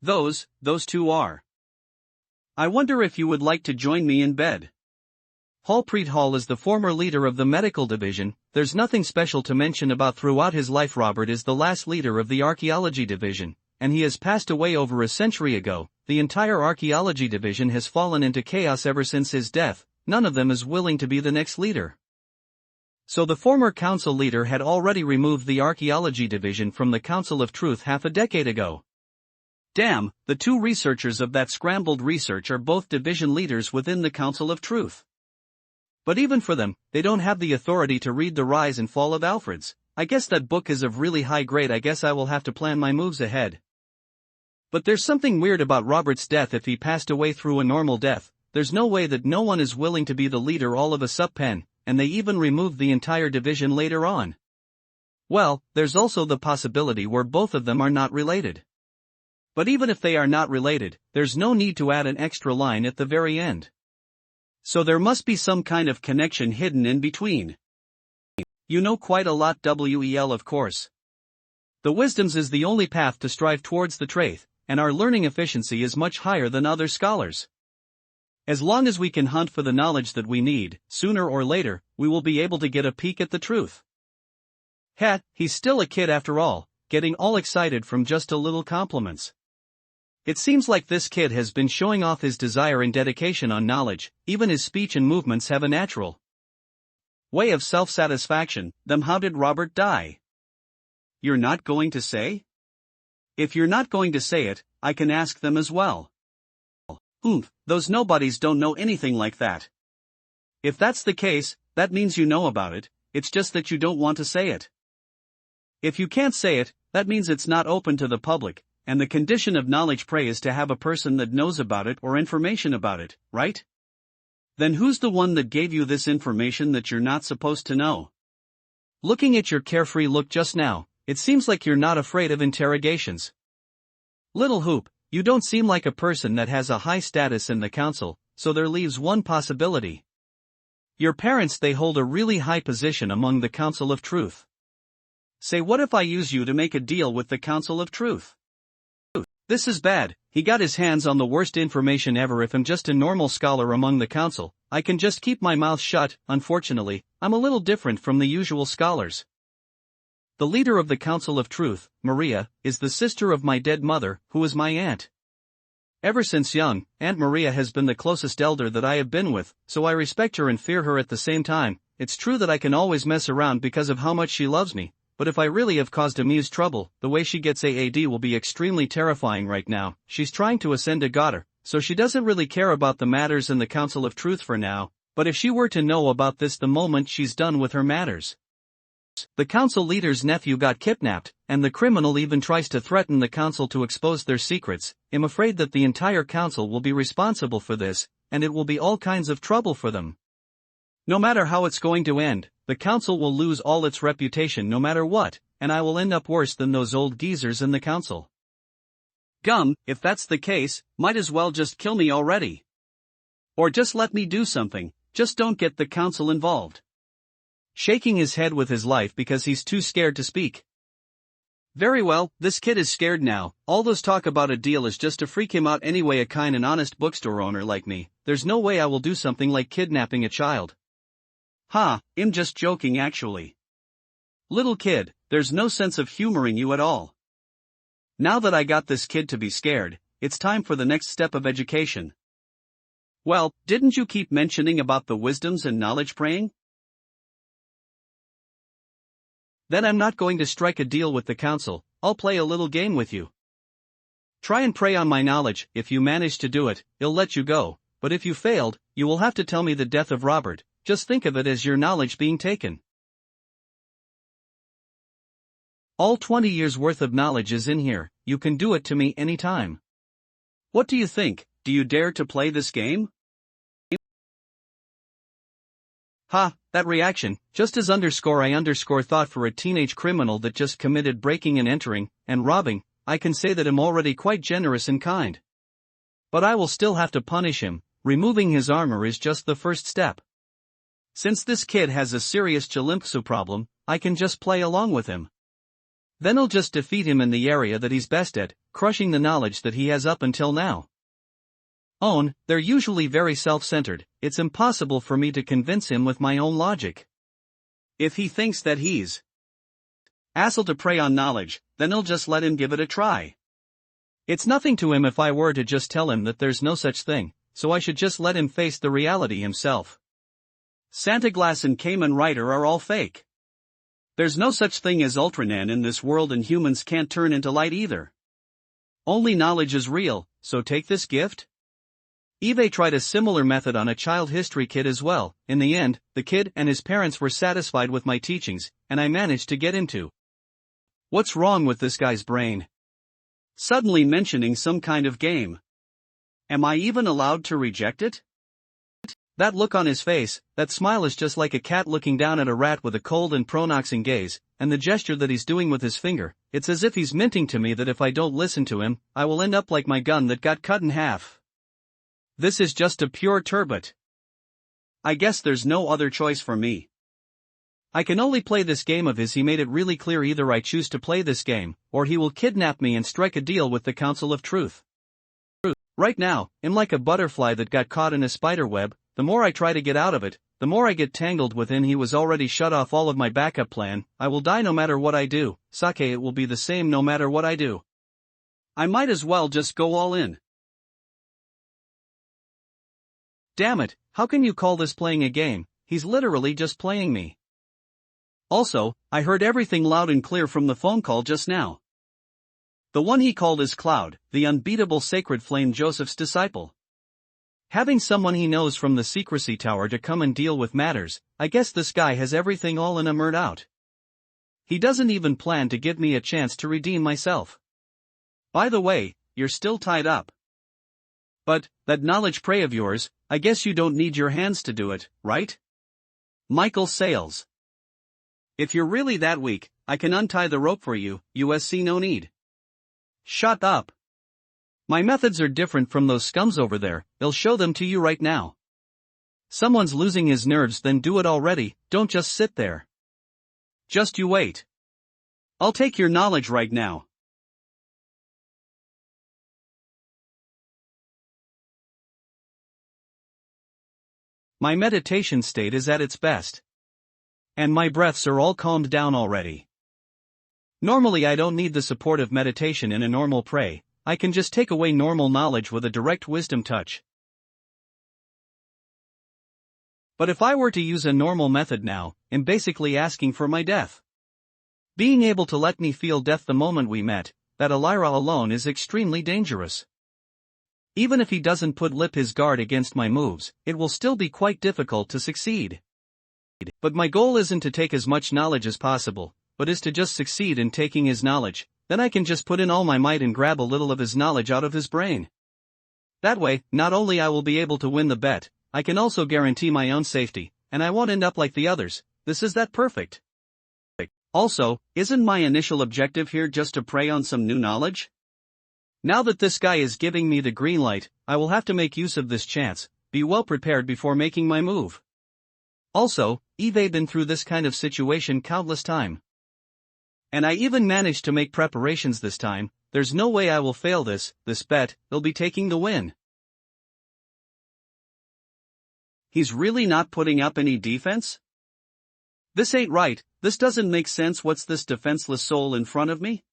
S1: Those two are. I wonder if you would like to join me in bed. Preet Hall is the former leader of the medical division. There's nothing special to mention about throughout his life. Robert is the last leader of the archaeology division, and he has passed away over a century ago. The entire archaeology division has fallen into chaos ever since his death. None of them is willing to be the next leader. So the former council leader had already removed the archaeology division from the Council of Truth half a decade ago. Damn, the two researchers of that scrambled research are both division leaders within the Council of Truth. But even for them, they don't have the authority to read The Rise and Fall of Alfreds. I guess that book is of really high grade. I guess I will have to plan my moves ahead. But there's something weird about Robert's death. If he passed away through a normal death, there's no way that no one is willing to be the leader all of a sudden, and they even removed the entire division later on. Well, there's also the possibility where both of them are not related. But even if they are not related, there's no need to add an extra line at the very end. So there must be some kind of connection hidden in between. You know quite a lot, Wel, of course. The Wisdoms is the only path to strive towards the truth, and our learning efficiency is much higher than other scholars. As long as we can hunt for the knowledge that we need, sooner or later, we will be able to get a peek at the truth. He's still a kid after all, getting all excited from just a little compliments. It seems like this kid has been showing off his desire and dedication on knowledge. Even his speech and movements have a natural way of self-satisfaction. Then how did Robert die? You're not going to say? If you're not going to say it, I can ask them as well. Those nobodies don't know anything like that. If that's the case, that means you know about it, it's just that you don't want to say it. If you can't say it, that means it's not open to the public, and the condition of knowledge prey is to have a person that knows about it or information about it, right? Then who's the one that gave you this information that you're not supposed to know? Looking at your carefree look just now, it seems like you're not afraid of interrogations. Little Hoop, you don't seem like a person that has a high status in the council, so there leaves one possibility. Your parents, they hold a really high position among the Council of Truth. Say, what if I use you to make a deal with the Council of Truth? This is bad. He got his hands on the worst information ever. If I'm just a normal scholar among the council, I can just keep my mouth shut. Unfortunately, I'm a little different from the usual scholars. The leader of the Council of Truth, Maria, is the sister of my dead mother, who is my aunt. Ever since young, Aunt Maria has been the closest elder that I have been with, so I respect her and fear her at the same time. It's true that I can always mess around because of how much she loves me, but if I really have caused Amuse trouble, the way she gets AAD will be extremely terrifying right now. She's trying to ascend a godder, so she doesn't really care about the matters in the Council of Truth for now, but if she were to know about this the moment she's done with her matters. The council leader's nephew got kidnapped, and the criminal even tries to threaten the council to expose their secrets. I'm afraid that the entire council will be responsible for this, and it will be all kinds of trouble for them. No matter how it's going to end, the council will lose all its reputation no matter what, and I will end up worse than those old geezers in the council. Gum, if that's the case, might as well just kill me already. Or just let me do something, just don't get the council involved. Shaking his head with his life because he's too scared to speak. Very well, this kid is scared now. All those talk about a deal is just to freak him out anyway. A kind and honest bookstore owner like me, there's no way I will do something like kidnapping a child. Ha, I'm just joking actually. Little kid, there's no sense of humoring you at all. Now that I got this kid to be scared, it's time for the next step of education. Well, didn't you keep mentioning about the wisdoms and knowledge praying? Then I'm not going to strike a deal with the council, I'll play a little game with you. Try and prey on my knowledge. If you manage to do it, I'll let you go, but if you failed, you will have to tell me the death of Robert. Just think of it as your knowledge being taken. All 20 years worth of knowledge is in here, you can do it to me anytime. What do you think? Do you dare to play this game? Ha, that reaction, just as I thought for a teenage criminal that just committed breaking and entering, and robbing, I can say that I'm already quite generous and kind. But I will still have to punish him. Removing his armor is just the first step. Since this kid has a serious Chalimpsu problem, I can just play along with him. Then I'll just defeat him in the area that he's best at, crushing the knowledge that he has up until now. They're usually very self-centered, it's impossible for me to convince him with my own logic. If he thinks that he's asshole to prey on knowledge, then I'll just let him give it a try. It's nothing to him if I were to just tell him that there's no such thing, so I should just let him face the reality himself. Santa Glass and Kamen Rider are all fake. There's no such thing as Ultraman in this world, and humans can't turn into light either. Only knowledge is real, so take this gift. Eve tried a similar method on a child history kid as well. In the end, the kid and his parents were satisfied with my teachings, and I managed to get into. What's wrong with this guy's brain? Suddenly mentioning some kind of game. Am I even allowed to reject it? That look on his face, that smile is just like a cat looking down at a rat with a cold and pronoxing gaze, and the gesture that he's doing with his finger, it's as if he's minting to me that if I don't listen to him, I will end up like my gun that got cut in half. This is just a pure turbot. I guess there's no other choice for me. I can only play this game of his. He made it really clear: either I choose to play this game, or he will kidnap me and strike a deal with the Council of Truth. Right now, I'm like a butterfly that got caught in a spider web. The more I try to get out of it, the more I get tangled within. He was already shut off all of my backup plan. I will die no matter what I do. Sake, it will be the same no matter what I do. I might as well just go all in. Damn it, how can you call this playing a game? He's literally just playing me. Also, I heard everything loud and clear from the phone call just now. The one he called is Cloud, the unbeatable sacred flame, Joseph's disciple. Having someone he knows from the secrecy tower to come and deal with matters, I guess this guy has everything all in a murd out. He doesn't even plan to give me a chance to redeem myself. By the way, you're still tied up. But, that knowledge prey of yours, I guess you don't need your hands to do it, right? Michael Sales. If you're really that weak, I can untie the rope for you, USC no need. Shut up. My methods are different from those scums over there, I'll show them to you right now. Someone's losing his nerves, then do it already, don't just sit there. Just you wait. I'll take your knowledge right now. My meditation state is at its best. And my breaths are all calmed down already. Normally I don't need the support of meditation in a normal prey. I can just take away normal knowledge with a direct wisdom touch. But if I were to use a normal method now, I'm basically asking for my death. Being able to let me feel death the moment we met, that Elira alone is extremely dangerous. Even if he doesn't put his guard against my moves, it will still be quite difficult to succeed. But my goal isn't to take as much knowledge as possible, but is to just succeed in taking his knowledge. Then I can just put in all my might and grab a little of his knowledge out of his brain. That way, not only I will be able to win the bet, I can also guarantee my own safety, and I won't end up like the others. This is that perfect. Also, isn't my initial objective here just to prey on some new knowledge? Now that this guy is giving me the green light, I will have to make use of this chance, be well prepared before making my move. Also, Eve been through this kind of situation countless times.
S2: And I even managed to make preparations this time. There's no way I will fail this bet. He'll be taking the win.
S1: He's really not putting up any defense? This ain't right, this doesn't make sense. What's this defenseless soul in front of me?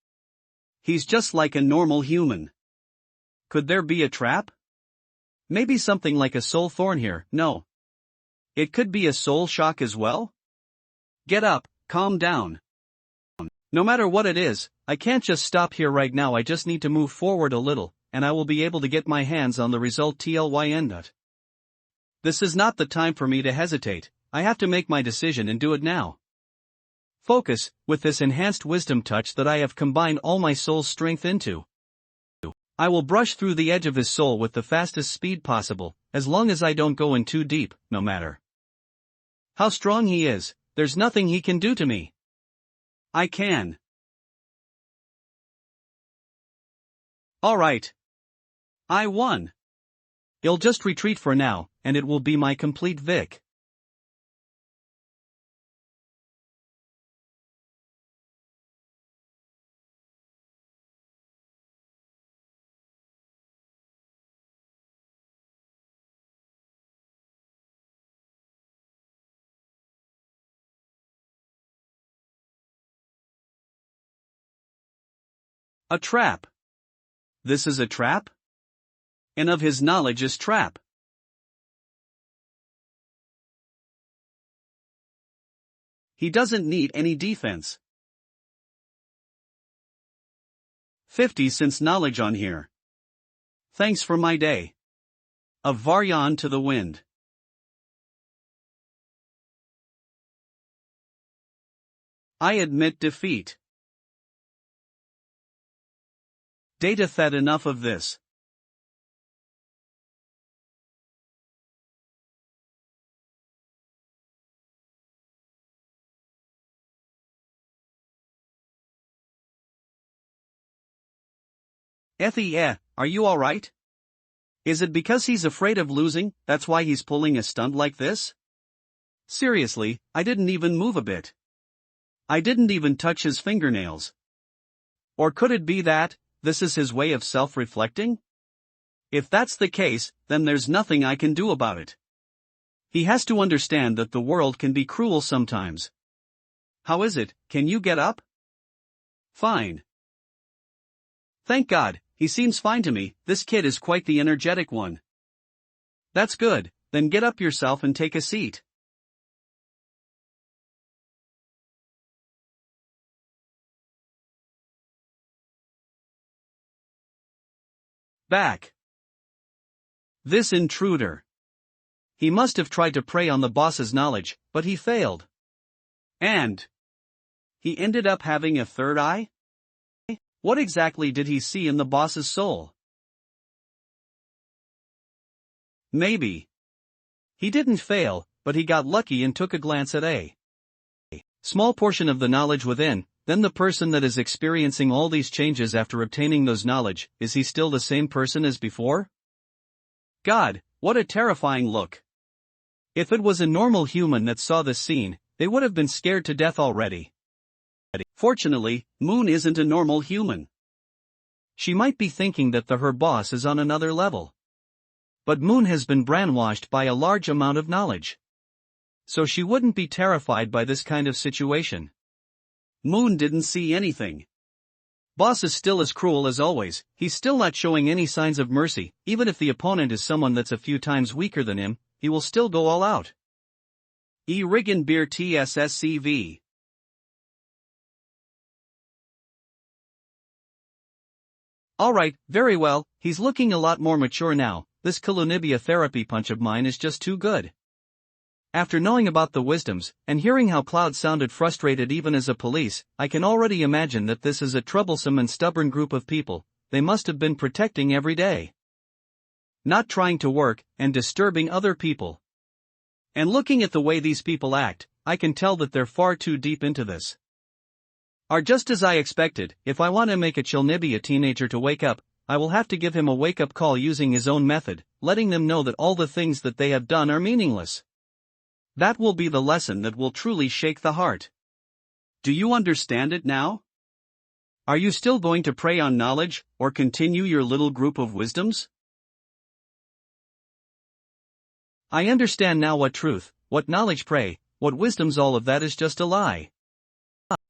S1: He's just like a normal human. Could there be a trap? Maybe something like a soul thorn here. No. It could be a soul shock as well? Get up, calm down. No matter what it is, I can't just stop here right now. I just need to move forward a little, and I will be able to get my hands on the result. TLYN. This is not the time for me to hesitate. I have to make my decision and do it now. Focus, with this enhanced wisdom touch that I have combined all my soul's strength into. I will brush through the edge of his soul with the fastest speed possible, as long as I don't go in too deep, no matter how strong he is, there's nothing he can do to me. I can. Alright. I won. I'll just retreat for now, and it will be my complete vic. A trap. This is a trap? And of his knowledge is trap. He doesn't need any defense. 50 cents knowledge on here. Thanks for my day. Of Varyan to the wind. I admit defeat. Data fed enough of this. Are you alright? Is it because he's afraid of losing, that's why he's pulling a stunt like this? Seriously, I didn't even move a bit. I didn't even touch his fingernails. Or could it be that this is his way of self-reflecting? If that's the case, then there's nothing I can do about it. He has to understand that the world can be cruel sometimes. How is it, can you get up? Fine. Thank God, he seems fine to me. This kid is quite the energetic one. That's good, then get up yourself and take a seat. Back. This intruder. He must have tried to prey on the boss's knowledge, but he failed. And he ended up having a third eye? What exactly did he see in the boss's soul? Maybe he didn't fail, but he got lucky and took a glance at a small portion of the knowledge within. Then the person that is experiencing all these changes after obtaining those knowledge, is he still the same person as before? God, what a terrifying look. If it was a normal human that saw this scene, they would have been scared to death already. Fortunately, Moon isn't a normal human. She might be thinking that her boss is on another level. But Moon has been brainwashed by a large amount of knowledge. So she wouldn't be terrified by this kind of situation. Moon didn't see anything. Boss is still as cruel as always, he's still not showing any signs of mercy. Even if the opponent is someone that's a few times weaker than him, he will still go all out. Riggin Beer TSSCV. Alright, very well, he's looking a lot more mature now. This Kalunibia therapy punch of mine is just too good. After knowing about the wisdoms, and hearing how Cloud sounded frustrated even as a police, I can already imagine that this is a troublesome and stubborn group of people. They must have been protecting every day. Not trying to work, and disturbing other people. And looking at the way these people act, I can tell that they're far too deep into this. Are just as I expected. If I want to make a Chilnibia teenager to wake up, I will have to give him a wake-up call using his own method, letting them know that all the things that they have done are meaningless. That will be the lesson that will truly shake the heart. Do you understand it now? Are you still going to prey on knowledge, or continue your little group of wisdoms?
S2: I understand now what truth, what knowledge pray, what wisdom's all of that is just a lie.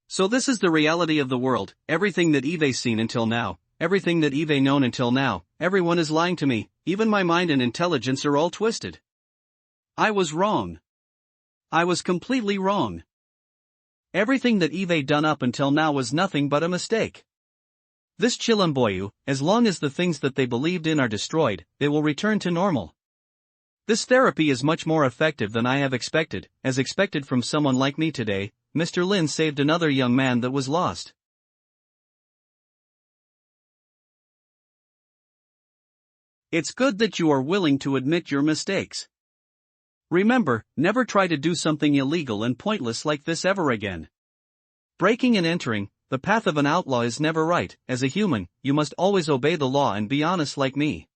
S1: So this is the reality of the world, everything that Eve's seen until now, everything that Eve known until now, everyone is lying to me, even my mind and intelligence are all twisted. I was wrong. I was completely wrong. Everything that Eve done up until now was nothing but a mistake. This Chilamboyu, as long as the things that they believed in are destroyed, they will return to normal. This therapy is much more effective than I have expected, as expected from someone like me today. Mr. Lin saved another young man that was lost. It's good that you are willing to admit your mistakes. Remember, never try to do something illegal and pointless like this ever again. Breaking and entering, the path of an outlaw is never right. As a human, you must always obey the law and be honest like me.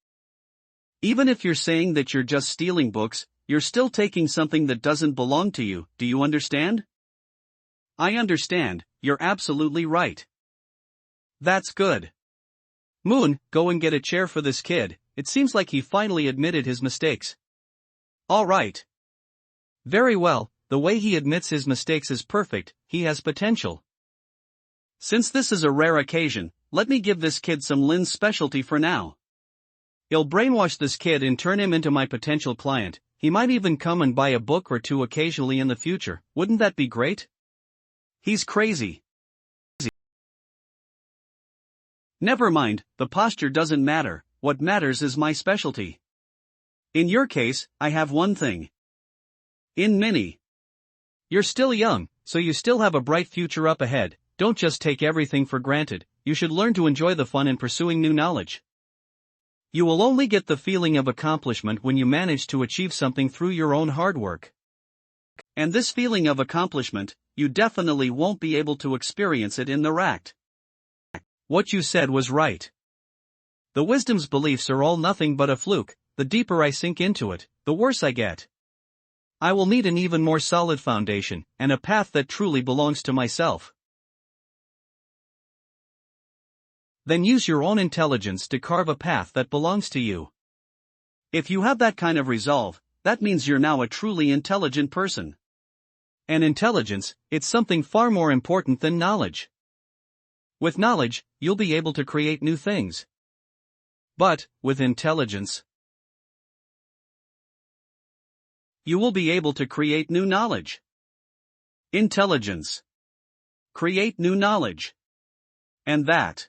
S1: Even if you're saying that you're just stealing books, you're still taking something that doesn't belong to you. Do you understand? I understand, you're absolutely right. That's good. Moon, go and get a chair for this kid. It seems like he finally admitted his mistakes. All right. Very well, the way he admits his mistakes is perfect, he has potential. Since this is a rare occasion, let me give this kid some Lin's specialty for now. I'll brainwash this kid and turn him into my potential client. He might even come and buy a book or two occasionally in the future. Wouldn't that be great? He's crazy. Never mind, the posture doesn't matter, what matters is my specialty. In your case, I have one thing. In Minnie. You're still young, so you still have a bright future up ahead. Don't just take everything for granted, you should learn to enjoy the fun in pursuing new knowledge. You will only get the feeling of accomplishment when you manage to achieve something through your own hard work. And this feeling of accomplishment, you definitely won't be able to experience it in the ract. What you said was right. The wisdom's beliefs are all nothing but a fluke. The deeper I sink into it, the worse I get. I will need an even more solid foundation, and a path that truly belongs to myself. Then use your own intelligence to carve a path that belongs to you. If you have that kind of resolve, that means you're now a truly intelligent person. And intelligence, it's something far more important than knowledge. With knowledge, you'll be able to create new things. But, with intelligence, you will be able to create new knowledge. Intelligence. Create new knowledge. And that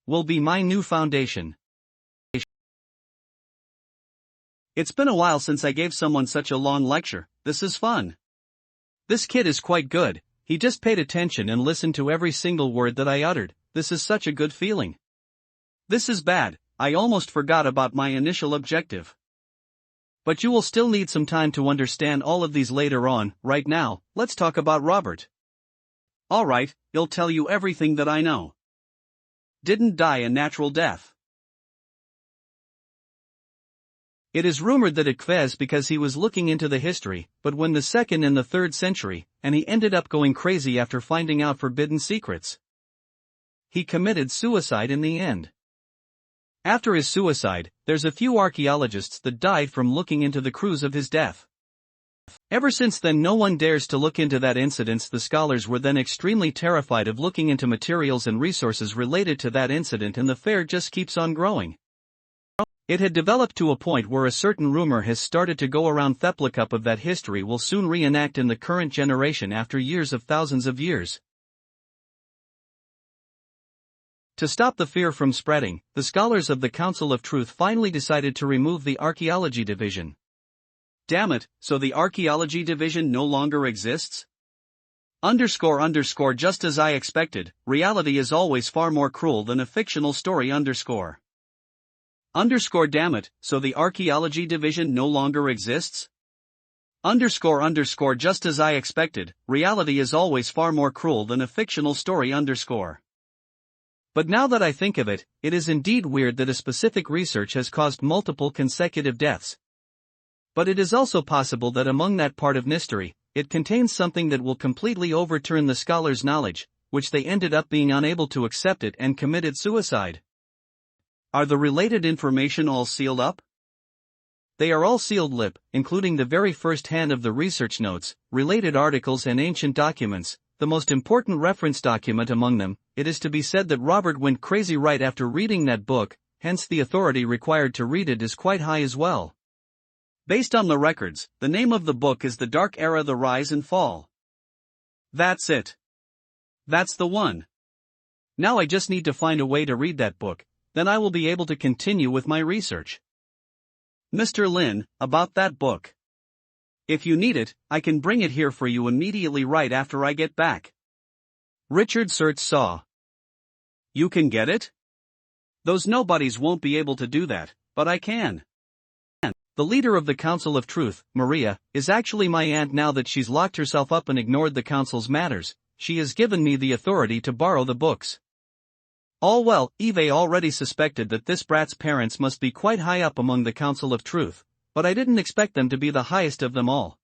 S1: will be my new foundation. It's been a while since I gave someone such a long lecture. This is fun. This kid is quite good. He just paid attention and listened to every single word that I uttered. This is such a good feeling. This is bad, I almost forgot about my initial objective. But you will still need some time to understand all of these later on. Right now, let's talk about Robert. Alright, he'll tell you everything that I know. Didn't die a natural death. It is rumored that it kves because he was looking into the history, but when the 2nd and the 3rd century, and he ended up going crazy after finding out forbidden secrets. He committed suicide in the end. After his suicide, there's a few archaeologists that died from looking into the cause of his death. Ever since then no one dares to look into that incident. The scholars were then extremely terrified of looking into materials and resources related to that incident, and the fair just keeps on growing. It had developed to a point where a certain rumor has started to go around. Theplicup of that history will soon reenact in the current generation after years of thousands of years. To stop the fear from spreading, the scholars of the Council of Truth finally decided to remove the Archaeology Division. Damn it, so the Archaeology Division no longer exists? Just as I expected, reality is always far more cruel than a fictional story. Damn it, so the Archaeology Division no longer exists? Just as I expected, reality is always far more cruel than a fictional story. But now that I think of it, it is indeed weird that a specific research has caused multiple consecutive deaths. But it is also possible that among that part of mystery, it contains something that will completely overturn the scholar's knowledge.
S2: which they ended up being unable to accept it and committed suicide.
S1: Are the related information all sealed up?
S2: They are all sealed lip, including the very first hand of the research notes, related articles and ancient documents, the most important reference document among them. It is to be said that Robert went crazy right after reading that book, hence the authority required to read it is quite high as well.
S1: Based on the records, the name of the book is The Dark Era: The Rise and Fall. That's it. That's the one.
S2: Now I just need to find a way to read that book, then I will be able to continue with my research.
S1: Mr. Lin, about that book. If you need it, I can bring it here for you immediately right after I get back.
S2: Richard Search saw.
S1: You can get it? Those nobodies won't be able to do that, but I can.
S2: The leader of the Council of Truth, Maria, is actually my aunt. Now that she's locked herself up and ignored the council's matters, she has given me the authority to borrow the books. All well, Eve already suspected that this brat's parents must be quite high up among the Council of Truth, but I didn't expect them to be the highest of them all.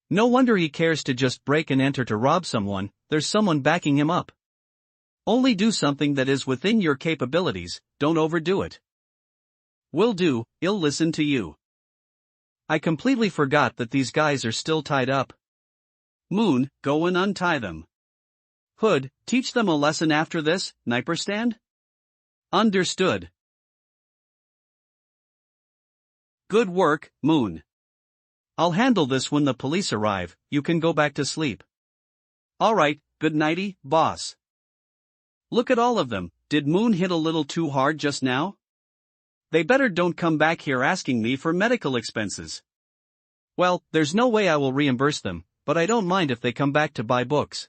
S2: No wonder he cares to just break and enter to rob someone. There's someone backing him up.
S1: Only do something that is within your capabilities, don't overdo it. Will do, I'll listen to you.
S2: I completely forgot that these guys are still tied up.
S1: Moon, go and untie them. Hood, teach them a lesson after this, Nightperstand? Understood. Good work, Moon. I'll handle this when the police arrive. You can go back to sleep. Alright, good nighty, boss. Look at all of them. Did Moon hit a little too hard just now? They better don't come back here asking me for medical expenses.
S2: Well, there's no way I will reimburse them, but I don't mind if they come back to buy books.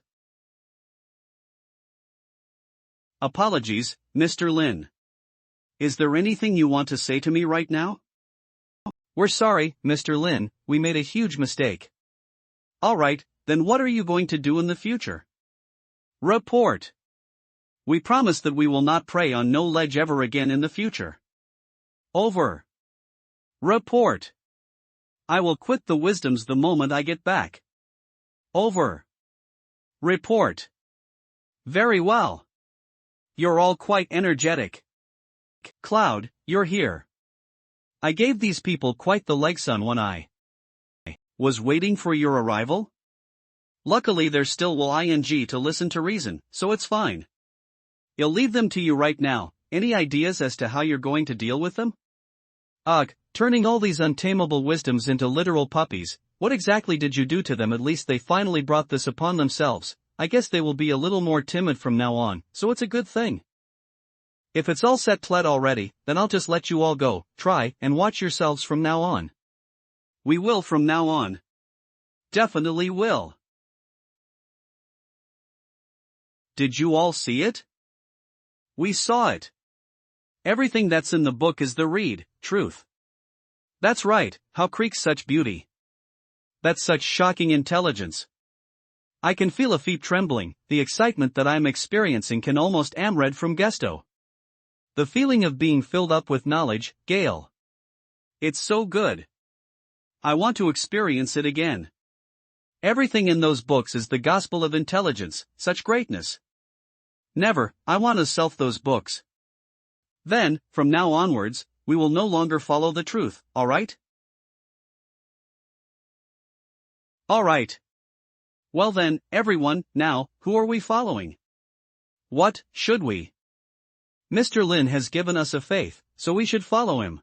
S1: Apologies, Mr. Lin. Is there anything you want to say to me right now?
S2: We're sorry, Mr. Lin, we made a huge mistake.
S1: Alright, then what are you going to do in the future? Report. We promise that we will not prey on no ledge ever again in the future. Over. Report. I will quit the wisdoms the moment I get back. Over. Report. Very well. You're all quite energetic. Cloud, you're here. I gave these people quite the legs on when I was waiting for your arrival. Luckily there still will ing to listen to reason, so it's fine. I'll leave them to you right now. Any ideas as to how you're going to deal with them?
S2: Ugh, turning all these untamable wisdoms into literal puppies, what exactly did you do to them? At least they finally brought this upon themselves. I guess they will be a little more timid from now on, so it's a good thing. If it's all set pled already, then I'll just let you all go. Try and watch yourselves from now on.
S1: We will from now on. Definitely will. Did you all see it? We saw it. Everything that's in the book is the read, truth. That's right, how creaks such beauty. That's such shocking intelligence. I can feel a feet trembling. The excitement that I'm experiencing can almost read from gusto. The feeling of being filled up with knowledge, Gale. It's so good. I want to experience it again. Everything in those books is the gospel of intelligence, such greatness. Never, I want to self those books. Then, from now onwards, we will no longer follow the truth, alright? Alright. Well then, everyone, now, who are we following? What should we?
S2: Mr. Lin has given us a faith, so we should follow him.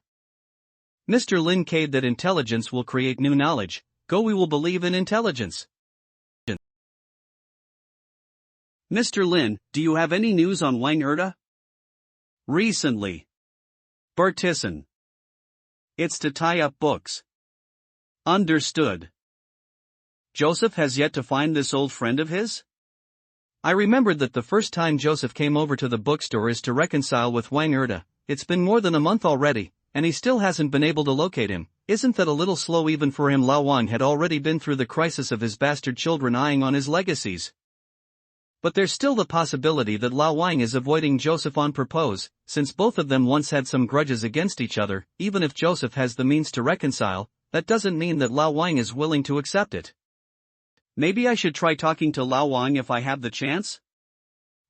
S2: Mr. Lin caved that intelligence will create new knowledge. Go, we will believe in intelligence.
S1: Mr. Lin, do you have any news on Wang Erda? Recently. Bertissen. It's to tie up books. Understood. Joseph has yet to find this old friend of his?
S2: I remembered that the first time Joseph came over to the bookstore is to reconcile with Wang Erda. It's been more than a month already, and he still hasn't been able to locate him. Isn't that a little slow even for him? Lao Wang had already been through the crisis of his bastard children eyeing on his legacies. But there's still the possibility that Lao Wang is avoiding Joseph on purpose, since both of them once had some grudges against each other. Even if Joseph has the means to reconcile, that doesn't mean that Lao Wang is willing to accept it.
S1: Maybe I should try talking to Lao Wang if I have the chance?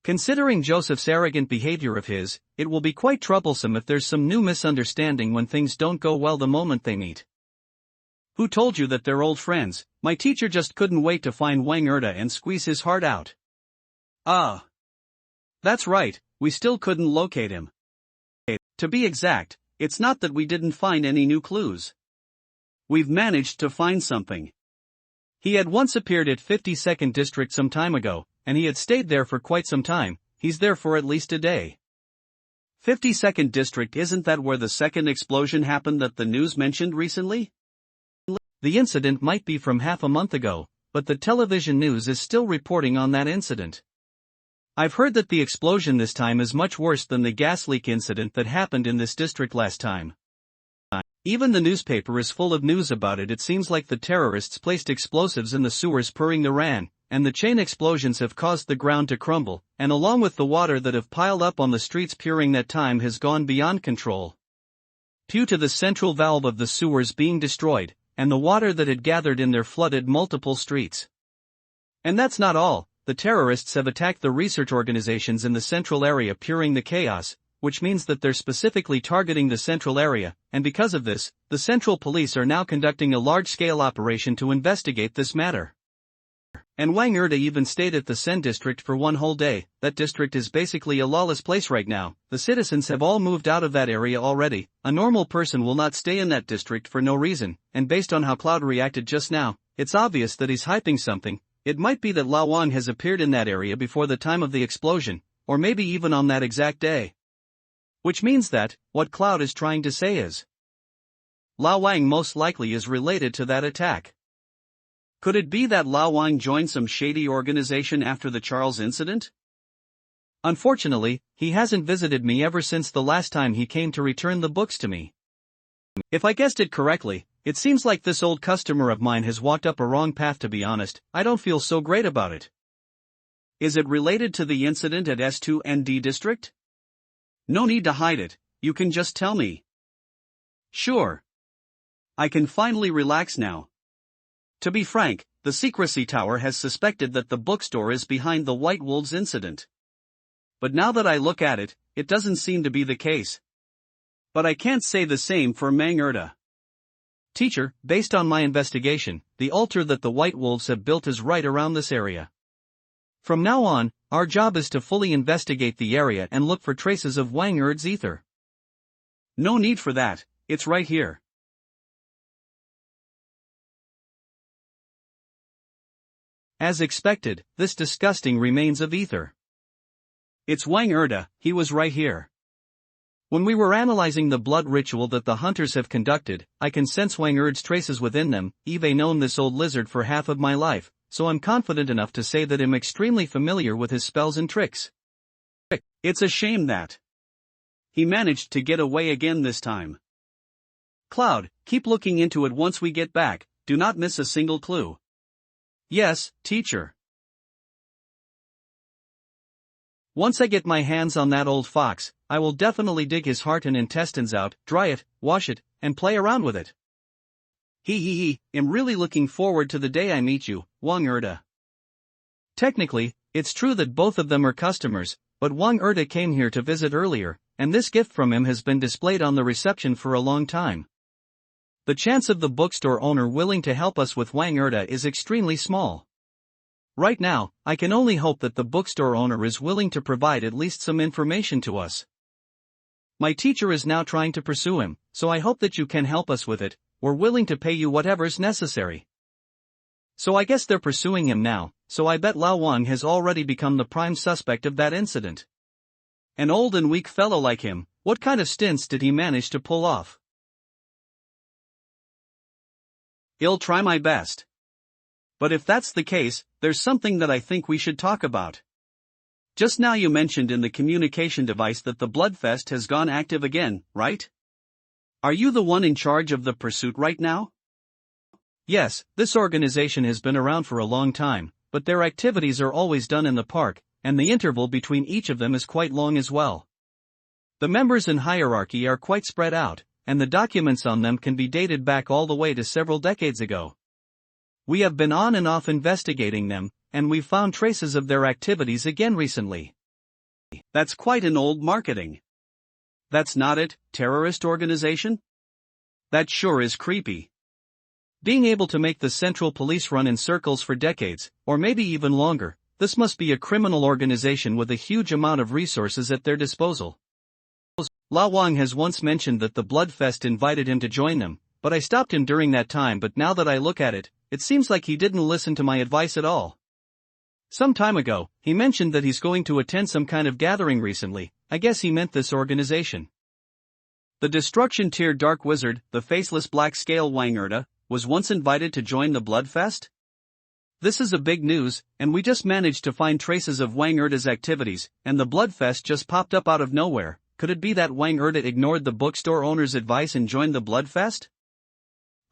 S2: Considering Joseph's arrogant behavior of his, it will be quite troublesome if there's some new misunderstanding when things don't go well the moment they meet. Who told you that they're old friends? My teacher just couldn't wait to find Wang Erda and squeeze his heart out. Ah. That's right, we still couldn't locate him. To be exact, it's not that we didn't find any new clues. We've managed to find something. He had once appeared at 52nd District some time ago, and he had stayed there for quite some time. He's there for at least a day. 52nd District, isn't that where the second explosion happened that the news mentioned recently? The incident might be from half a month ago, but the television news is still reporting on that incident. I've heard that the explosion this time is much worse than the gas leak incident that happened in this district last time. Even the newspaper is full of news about it. It seems like the terrorists placed explosives in the sewers purring the ran, and the chain explosions have caused the ground to crumble, and along with the water that have piled up on the streets puring that time has gone beyond control. Due to the central valve of the sewers being destroyed, and the water that had gathered in there flooded multiple streets. And that's not all. The terrorists have attacked the research organizations in the central area puring the chaos, which means that they're specifically targeting the central area, and because of this, the central police are now conducting a large-scale operation to investigate this matter. And Wang Erda even stayed at the Sen district for one whole day. That district is basically a lawless place right now. The citizens have all moved out of that area already. A normal person will not stay in that district for no reason, and based on how Cloud reacted just now, it's obvious that he's hyping something. It might be that Lao Wang has appeared in that area before the time of the explosion, or maybe even on that exact day. Which means that, what Cloud is trying to say is, Lao Wang most likely is related to that attack. Could it be that Lao Wang joined some shady organization after the Charles incident? Unfortunately, he hasn't visited me ever since the last time he came to return the books to me. If I guessed it correctly, it seems like this old customer of mine has walked up a wrong path. To be honest, I don't feel so great about it. Is it related to the incident at S2ND district? No need to hide it, you can just tell me. Sure. I can finally relax now. To be frank, the Secrecy Tower has suspected that the bookstore is behind the White Wolves incident. But now that I look at it, it doesn't seem to be the case. But I can't say the same for Mang Erda. Teacher, based on my investigation, the altar that the White Wolves have built is right around this area. From now on, our job is to fully investigate the area and look for traces of Wang Erda's ether. No need for that, it's right here. As expected, this disgusting remains of ether. It's Wang Erda, he was right here. When we were analyzing the blood ritual that the hunters have conducted, I can sense Wang Erda's traces within them. I've known this old lizard for half of my life, so I'm confident enough to say that I'm extremely familiar with his spells and tricks. It's a shame that he managed to get away again this time. Cloud, keep looking into it once we get back, do not miss a single clue. Yes, teacher. Once I get my hands on that old fox, I will definitely dig his heart and intestines out, dry it, wash it, and play around with it. I'm really looking forward to the day I meet you, Wang Erda. Technically, it's true that both of them are customers, but Wang Erda came here to visit earlier, and this gift from him has been displayed on the reception for a long time. The chance of the bookstore owner willing to help us with Wang Erda is extremely small. Right now, I can only hope that the bookstore owner is willing to provide at least some information to us. My teacher is now trying to pursue him, so I hope that you can help us with it. We're willing to pay you whatever's necessary. So I guess they're pursuing him now, so I bet Lao Wang has already become the prime suspect of that incident. An old and weak fellow like him, what kind of stints did he manage to pull off? I'll try my best. But if that's the case, there's something that I think we should talk about. Just now you mentioned in the communication device that the Bloodfest has gone active again, right? Are you the one in charge of the pursuit right now? Yes, this organization has been around for a long time, but their activities are always done in the park, and the interval between each of them is quite long as well. The members in hierarchy are quite spread out, and the documents on them can be dated back all the way to several decades ago. We have been on and off investigating them, and we've found traces of their activities again recently.
S1: That's quite an old marketing. That's not it, terrorist organization? That sure is creepy.
S2: Being able to make the Central Police run in circles for decades, or maybe even longer, this must be a criminal organization with a huge amount of resources at their disposal. La Wang has once mentioned that the Bloodfest invited him to join them, but I stopped him during that time. But now that I look at it, it seems like he didn't listen to my advice at all. Some time ago, he mentioned that he's going to attend some kind of gathering recently. I guess he meant this organization.
S1: The Destruction Tier Dark Wizard, the faceless black scale Wang Erda, was once invited to join the Bloodfest? This is a big news, and we just managed to find traces of Wang Erda's activities, and the Bloodfest just popped up out of nowhere. Could it be that Wang Erda ignored the bookstore owner's advice and joined the Bloodfest?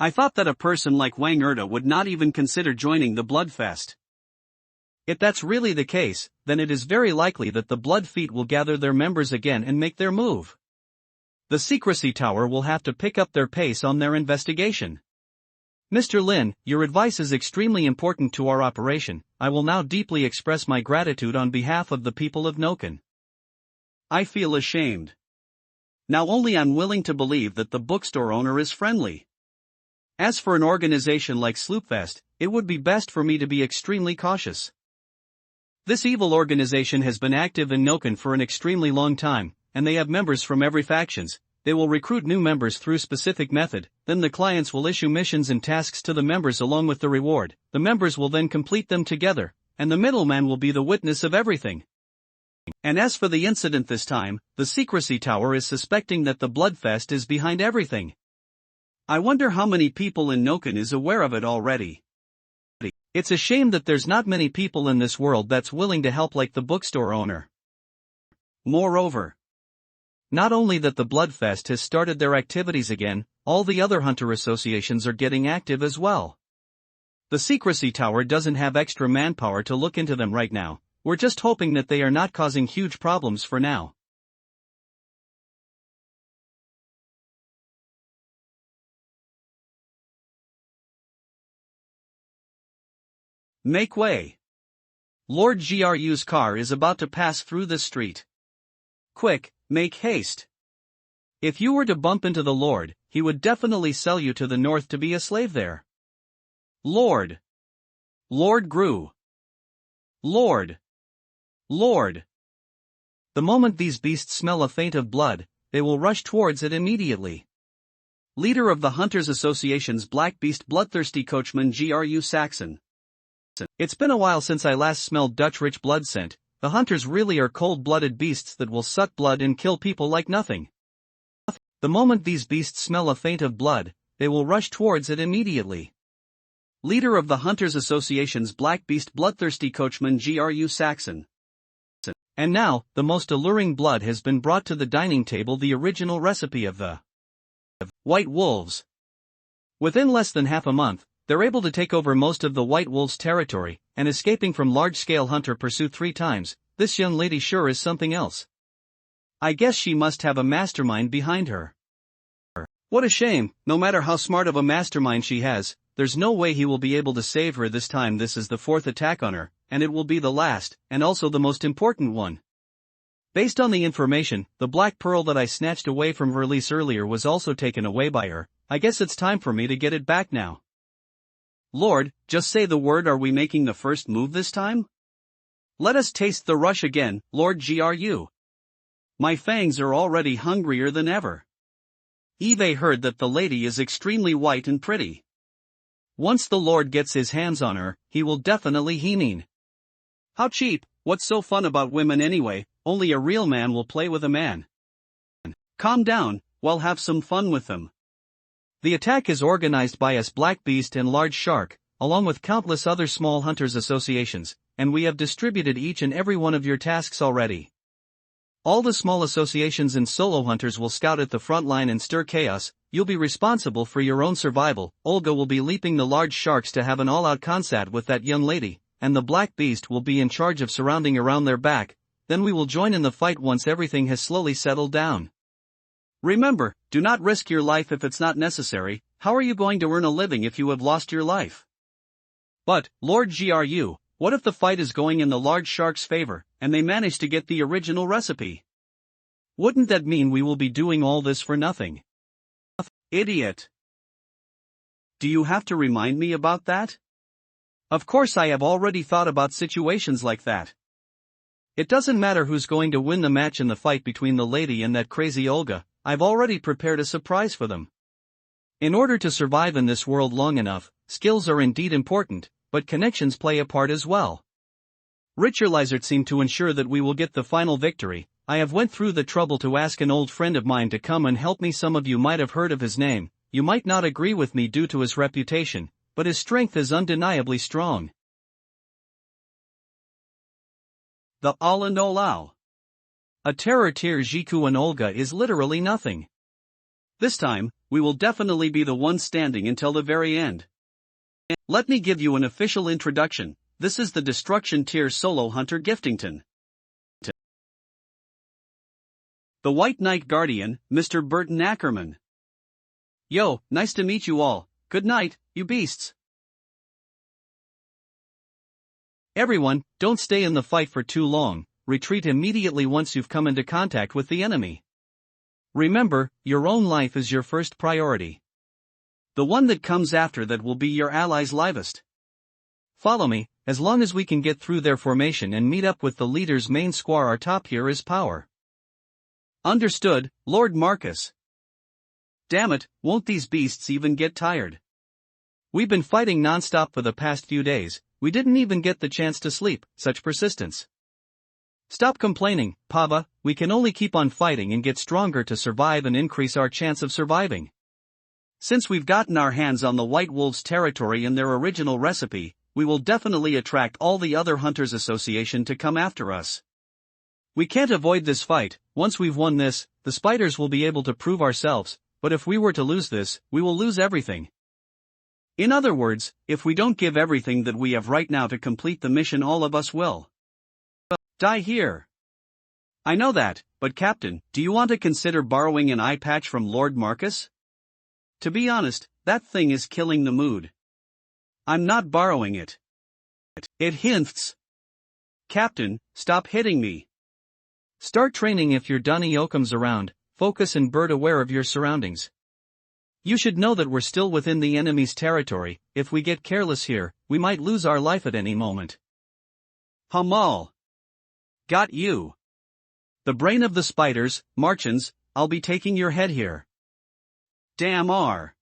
S1: I thought that a person like Wang Erda would not even consider joining the Bloodfest.
S2: If that's really the case, then it is very likely that the Bloodfeet will gather their members again and make their move. The Secrecy Tower will have to pick up their pace on their investigation. Mr. Lin, your advice is extremely important to our operation. I will now deeply express my gratitude on behalf of the people of Noken.
S1: I feel ashamed. Now only I'm willing to believe that the bookstore owner is friendly. As for an organization like Sloopfest, it would be best for me to be extremely cautious. This evil organization has been active in Noken for an extremely long time, and they have members from every factions. They will recruit new members through specific method, then the clients will issue missions and tasks to the members along with the reward. The members will then complete them together, and the middleman will be the witness of everything. And as for the incident this time, the Secrecy Tower is suspecting that the Bloodfest is behind everything. I wonder how many people in Noken is aware of it already.
S2: It's a shame that there's not many people in this world that's willing to help like the bookstore owner.
S1: Moreover,
S2: not only that the Bloodfest has started their activities again, all the other hunter associations are getting active as well. The Secrecy Tower doesn't have extra manpower to look into them right now. We're just hoping that they are not causing huge problems for now.
S1: Make way. Lord GRU's car is about to pass through the street. Quick, make haste. If you were to bump into the Lord, he would definitely sell you to the north to be a slave there. Lord. Lord Gru. Lord. Lord.
S2: The moment these beasts smell a feint of blood, they will rush towards it immediately.
S1: Leader of the Hunters Association's Black Beast Bloodthirsty Coachman GRU Saxon.
S2: It's been a while since I last smelled Dutch rich blood scent. The hunters really are cold-blooded beasts that will suck blood and kill people like nothing. The moment these beasts smell a feint of blood, they will rush towards it immediately.
S1: Leader of the Hunters Association's Black Beast Bloodthirsty Coachman GRU Saxon.
S2: And now, the most alluring blood has been brought to the dining table, the original recipe of the White Wolves. Within less than half a month, they're able to take over most of the White Wolves' territory, and escaping from large-scale hunter pursuit 3 times, this young lady sure is something else. I guess she must have a mastermind behind her. What a shame, no matter how smart of a mastermind she has, there's no way he will be able to save her this time. This is the 4th attack on her, and it will be the last, and also the most important one. Based on the information, the black pearl that I snatched away from release earlier was also taken away by her. I guess it's time for me to get it back now.
S1: Lord, just say the word. Are we making the first move this time? Let us taste the rush again, Lord GRU. My fangs are already hungrier than ever. Eve heard that the lady is extremely white and pretty. Once the Lord gets his hands on her, he will definitely he-mean. How cheap, what's so fun about women anyway? Only a real man will play with a man. Calm down, we'll have some fun with them.
S2: The attack is organized by us Black Beast and Large Shark, along with countless other small hunters associations, and we have distributed each and every one of your tasks already. All the small associations and solo hunters will scout at the front line and stir chaos. You'll be responsible for your own survival. Olga will be leaping the large sharks to have an all-out concert with that young lady, and the Black Beast will be in charge of surrounding around their back. Then we will join in the fight once everything has slowly settled down.
S1: Remember, do not risk your life if it's not necessary. How are you going to earn a living if you have lost your life? But, Lord GRU, what if the fight is going in the large shark's favor, and they manage to get the original recipe? Wouldn't that mean we will be doing all this for nothing? Idiot. Do you have to remind me about that? Of course I have already thought about situations like that. It doesn't matter who's going to win the match in the fight between the lady and that crazy Olga, I've already prepared a surprise for them. In order to survive in this world long enough, skills are indeed important, but connections play a part as well. Richer Lizard seemed to ensure that we will get the final victory. I have went through the trouble to ask an old friend of mine to come and help me. Some of you might have heard of his name, you might not agree with me due to his reputation, but his strength is undeniably strong. The Ala no Lao. A terror tier Jiku and Olga is literally nothing. This time, we will definitely be the ones standing until the very end. Let me give you an official introduction. This is the Destruction Tier Solo Hunter Giftington. The White Knight Guardian, Mr. Burton Ackerman. Yo, nice to meet you all. Good night, you beasts. Everyone, don't stay in the fight for too long, retreat immediately once you've come into contact with the enemy. Remember, your own life is your first priority. The one that comes after that will be your allies' livest. Follow me, as long as we can get through their formation and meet up with the leader's main square. Our top here is power. Understood, Lord Marcus. Damn it, won't these beasts even get tired? We've been fighting non-stop for the past few days, we didn't even get the chance to sleep, such persistence. Stop complaining, Pava, we can only keep on fighting and get stronger to survive and increase our chance of surviving. Since we've gotten our hands on the White Wolves' territory and their original recipe, we will definitely attract all the other Hunters Association to come after us. We can't avoid this fight. Once we've won this, the spiders will be able to prove ourselves, but if we were to lose this, we will lose everything. In other words, if we don't give everything that we have right now to complete the mission, all of us will die here. I know that, but Captain, do you want to consider borrowing an eye patch from Lord Marcus? To be honest, that thing is killing the mood. I'm not borrowing it. It hints. Captain, stop hitting me. Start training if your Dunny Oakum's around, focus and bird aware of your surroundings. You should know that we're still within the enemy's territory. If we get careless here, we might lose our life at any moment. Hamal. Got you. The brain of the spiders, Marchins, I'll be taking your head here. Damn R.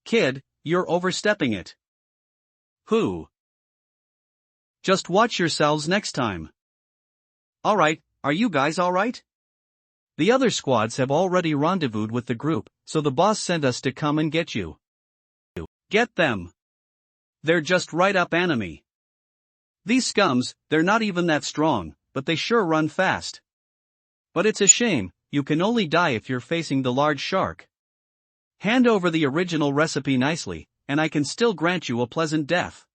S1: Kid, you're overstepping it. Who? Just watch yourselves next time. Alright, are you guys alright? The other squads have already rendezvoused with the group, so the boss sent us to come and get you. Get them. They're just right up enemy. These scums, they're not even that strong, but they sure run fast. But it's a shame, you can only die if you're facing the large shark. Hand over the original recipe nicely, and I can still grant you a pleasant death.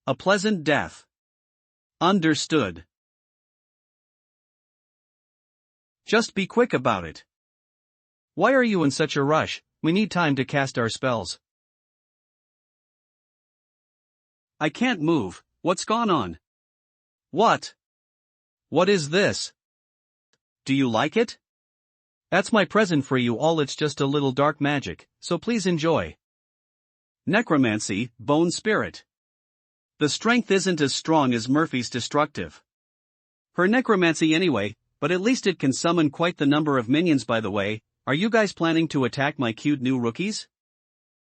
S1: A pleasant death. Understood. Just be quick about it. Why are you in such a rush? We need time to cast our spells. I can't move, what's gone on? What? What is this? Do you like it? That's my present for you all. It's just a little dark magic, so please enjoy. Necromancy, Bone Spirit. The strength isn't as strong as Murphy's destructive. Her necromancy anyway, but at least it can summon quite the number of minions. By the way, are you guys planning to attack my cute new rookies?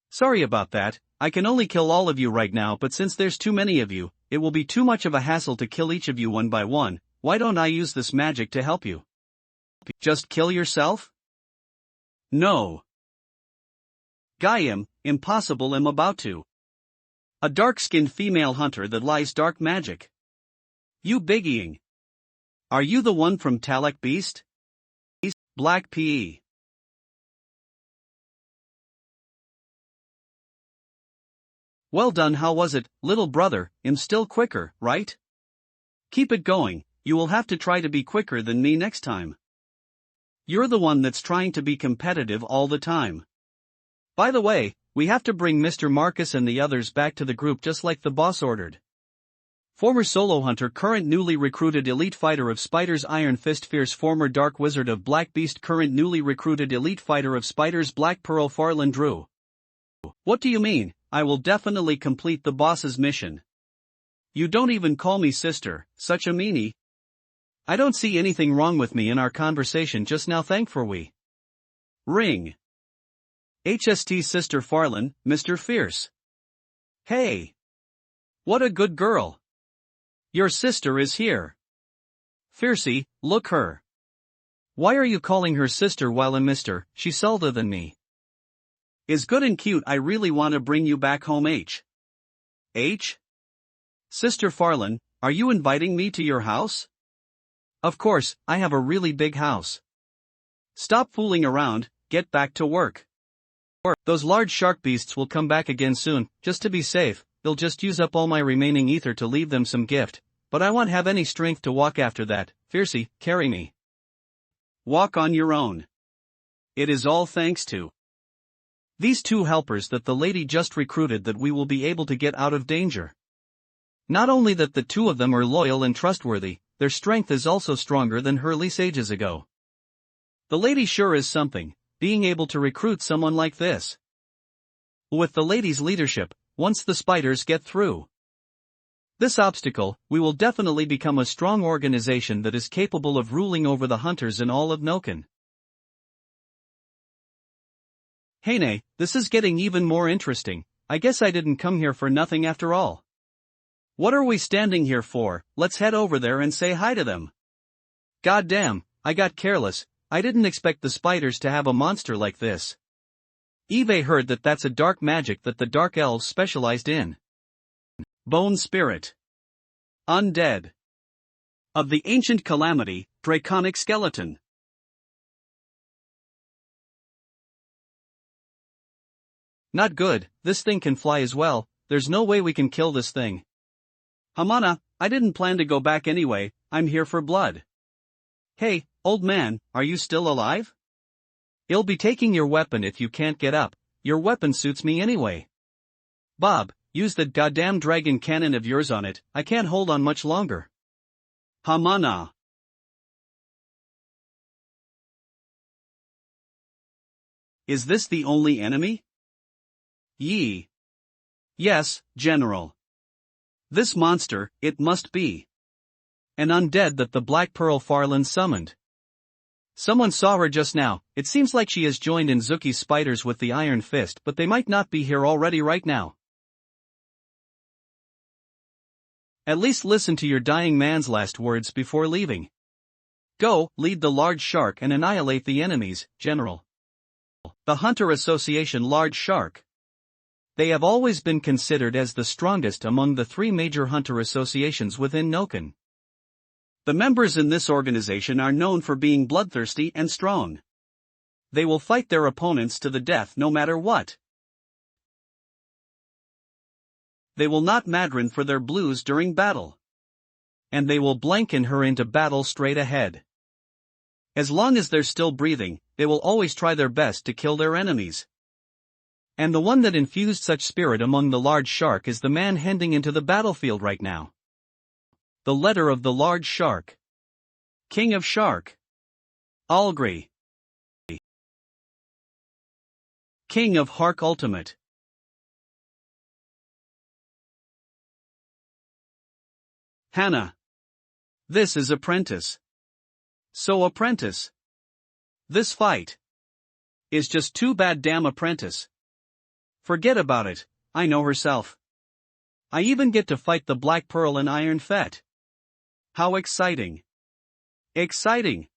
S1: Sorry about that, I can only kill all of you right now, but since there's too many of you, it will be too much of a hassle to kill each of you one by one. Why don't I use this magic to help you? Just kill yourself? No. Gaiam, impossible. I'm about to. A dark-skinned female hunter that lies dark magic. You biggieing. Are you the one from Talek Beast? Black PE. Well done. How was it, little brother? I'm still quicker, right? Keep it going, you will have to try to be quicker than me next time. You're the one that's trying to be competitive all the time.
S2: By the way, we have to bring Mr. Marcus and the others back to the group just like the boss ordered. Former solo hunter, current newly recruited elite fighter of Spider's Iron Fist, fierce former dark wizard of Black Beast, current newly recruited elite fighter of Spider's Black Pearl, Farland Drew. What do you mean? I will definitely complete the boss's mission. You don't even call me sister, such a meanie. I don't see anything wrong with me in our conversation just now, thank for we. Ring. HST sister Farland, Mr. Fierce. Hey. What a good girl. Your sister is here. Fiercey, look her. Why are you calling her sister while I'm Mr. She's older than me. Is good and cute. I really want to bring you back home. H? Sister Farland, are you inviting me to your house? Of course, I have a really big house. Stop fooling around, get back to work. Those large shark beasts will come back again soon. Just to be safe, they'll just use up all my remaining ether to leave them some gift, but I won't have any strength to walk after that. Fiercey, carry me. Walk on your own. It is all thanks to these two helpers that the lady just recruited that we will be able to get out of danger. Not only that the two of them are loyal and trustworthy, their strength is also stronger than Hurley's ages ago. The lady sure is something, being able to recruit someone like this. With the lady's leadership, once the spiders get through this obstacle, we will definitely become a strong organization that is capable of ruling over the hunters in all of Noken. Hey nay, this is getting even more interesting. I guess I didn't come here for nothing after all. What are we standing here for? Let's head over there and say hi to them. Goddamn, I got careless. I didn't expect the spiders to have a monster like this. Eve heard that that's a dark magic that the dark elves specialized in. Bone spirit. Undead. Of the ancient calamity, draconic skeleton. Not good, this thing can fly as well. There's no way we can kill this thing. Hamana, I didn't plan to go back anyway, I'm here for blood. Hey, old man, are you still alive? You'll be taking your weapon if you can't get up. Your weapon suits me anyway. Bob, use that goddamn dragon cannon of yours on it. I can't hold on much longer. Hamana. Is this the only enemy? Yee. Yes, General. This monster, it must be an undead that the Black Pearl Farland summoned. Someone saw her just now. It seems like she has joined in Zuki's spiders with the Iron Fist, but they might not be here already right now. At least listen to your dying man's last words before leaving. Go, lead the large shark and annihilate the enemies, General. The Hunter Association Large Shark. They have always been considered as the strongest among the three major hunter associations within Noken. The members in this organization are known for being bloodthirsty and strong. They will fight their opponents to the death no matter what. They will not madron for their blues during battle. And they will blanken her into battle straight ahead. As long as they're still breathing, they will always try their best to kill their enemies. And the one that infused such spirit among the large shark is the man heading into the battlefield right now. The letter of the large shark. King of Shark. Algri. King of Hark Ultimate. Hannah. This is Apprentice. So Apprentice. This fight is just too bad, damn Apprentice. Forget about it, I know herself. I even get to fight the Black Pearl and Iron Fett. How exciting. Exciting.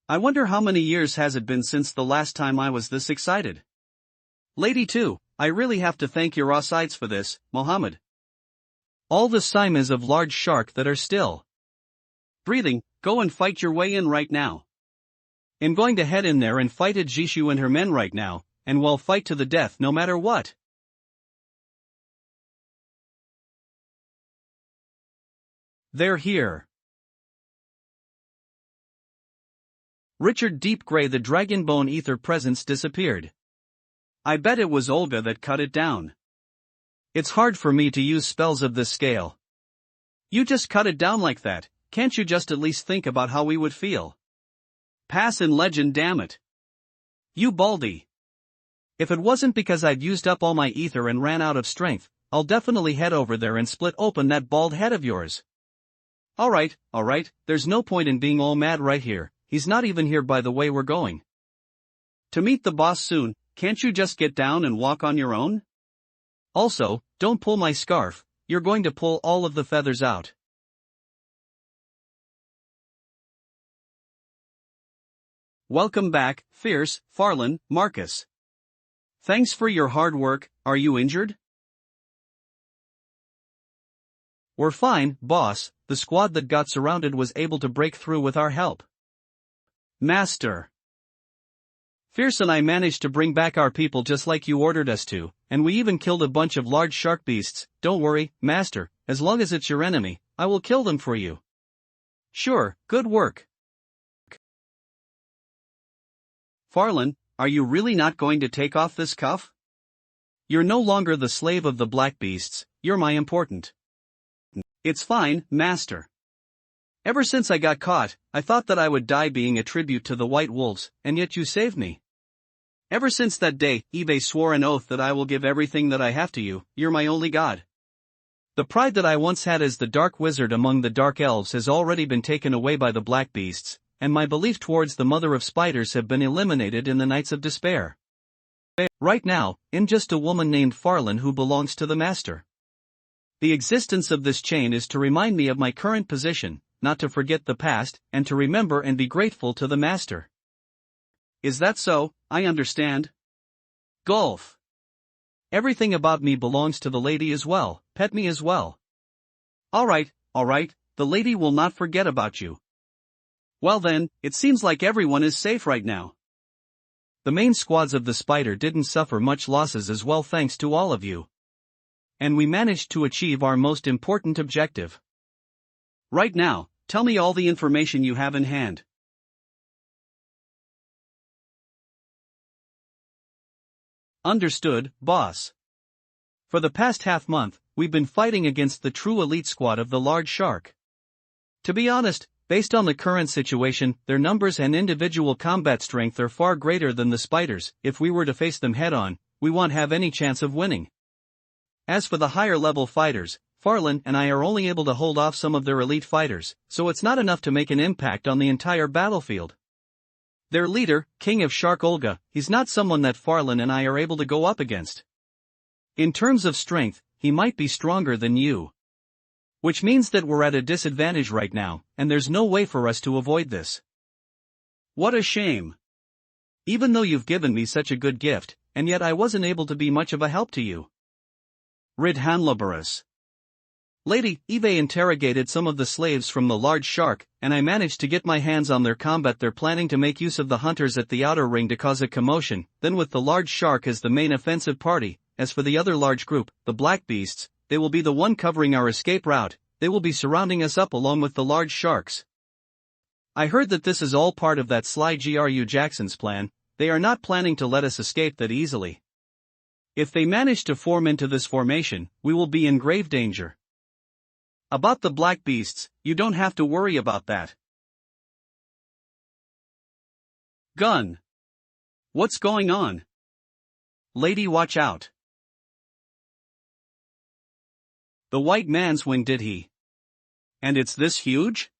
S2: I wonder how many years has it been since the last time I was this excited. Lady 2, I really have to thank your sides for this, Mohammed. All the Simas of Large Shark that are still breathing, go and fight your way in right now. I'm going to head in there and fight Jishu and her men right now, and we'll fight to the death no matter what. They're here. Richard Deep Grey, the Dragonbone Ether presence disappeared.
S1: I bet it was Olga that cut it down.
S2: It's hard for me to use spells of this scale.
S1: You just cut it down like that, can't you just at least think about how we would feel? Pass in legend, damn it. You Baldy.
S2: If it wasn't because I'd used up all my ether and ran out of strength, I'll definitely head over there and split open that bald head of yours.
S1: Alright, there's no point in being all mad right here, he's not even here by the way we're going. To meet the boss soon, can't you just get down and walk on your own?
S2: Also, don't pull my scarf, you're going to pull all of the feathers out.
S1: Welcome back, Fierce, Farlan, Marcus. Thanks for your hard work, are you injured?
S2: We're fine, boss, the squad that got surrounded was able to break through with our help.
S1: Master.
S2: Fierce and I managed to bring back our people just like you ordered us to, and we even killed a bunch of large shark beasts. Don't worry, Master, as long as it's your enemy, I will kill them for you.
S1: Sure, good work. Farlan, are you really not going to take off this cuff?
S2: You're no longer the slave of the black beasts, you're my important.
S1: It's fine, Master. Ever since I got caught, I thought that I would die being a tribute to the White Wolves, and yet you saved me. Ever since that day, Eve swore an oath that I will give everything that I have to you, you're my only god.
S2: The pride that I once had as the Dark Wizard among the Dark Elves has already been taken away by the Black Beasts, and my belief towards the Mother of Spiders have been eliminated in the Nights of Despair. Right now, I'm just a woman named Farlan who belongs to the Master. The existence of this chain is to remind me of my current position, not to forget the past, and to remember and be grateful to the Master.
S1: Is that so? I understand. Golf.
S2: Everything about me belongs to the lady as well, pet me as well.
S1: Alright, the lady will not forget about you. Well then, it seems like everyone is safe right now.
S2: The main squads of the Spider didn't suffer much losses as well thanks to all of you. And we managed to achieve our most important objective.
S1: Right now, tell me all the information you have in hand.
S2: Understood, boss. For the past half-month, we've been fighting against the true elite squad of the Large Shark. To be honest, based on the current situation, their numbers and individual combat strength are far greater than the Spiders. If we were to face them head-on, we won't have any chance of winning. As for the higher-level fighters, Farlan and I are only able to hold off some of their elite fighters, so it's not enough to make an impact on the entire battlefield. Their leader, King of Shark Olga, he's not someone that Farlan and I are able to go up against. In terms of strength, he might be stronger than you. Which means that we're at a disadvantage right now, and there's no way for us to avoid this.
S1: What a shame.
S2: Even though you've given me such a good gift, and yet I wasn't able to be much of a help to you.
S1: Rid Hanlabarus.
S2: Lady Eve interrogated some of the slaves from the Large Shark, and I managed to get my hands on their combat. They're planning to make use of the hunters at the outer ring to cause a commotion, then with the Large Shark as the main offensive party. As for the other large group, the Black Beasts, they will be the one covering our escape route. They will be surrounding us up along with the Large Sharks. I heard that this is all part of that sly Gru Jackson's plan. They are not planning to let us escape that easily. If they manage to form into this formation, we will be in grave danger.
S1: About the Black Beasts, you don't have to worry about that. Gun. What's going on? Lady, watch out. The white man's wing, did he? And it's this huge?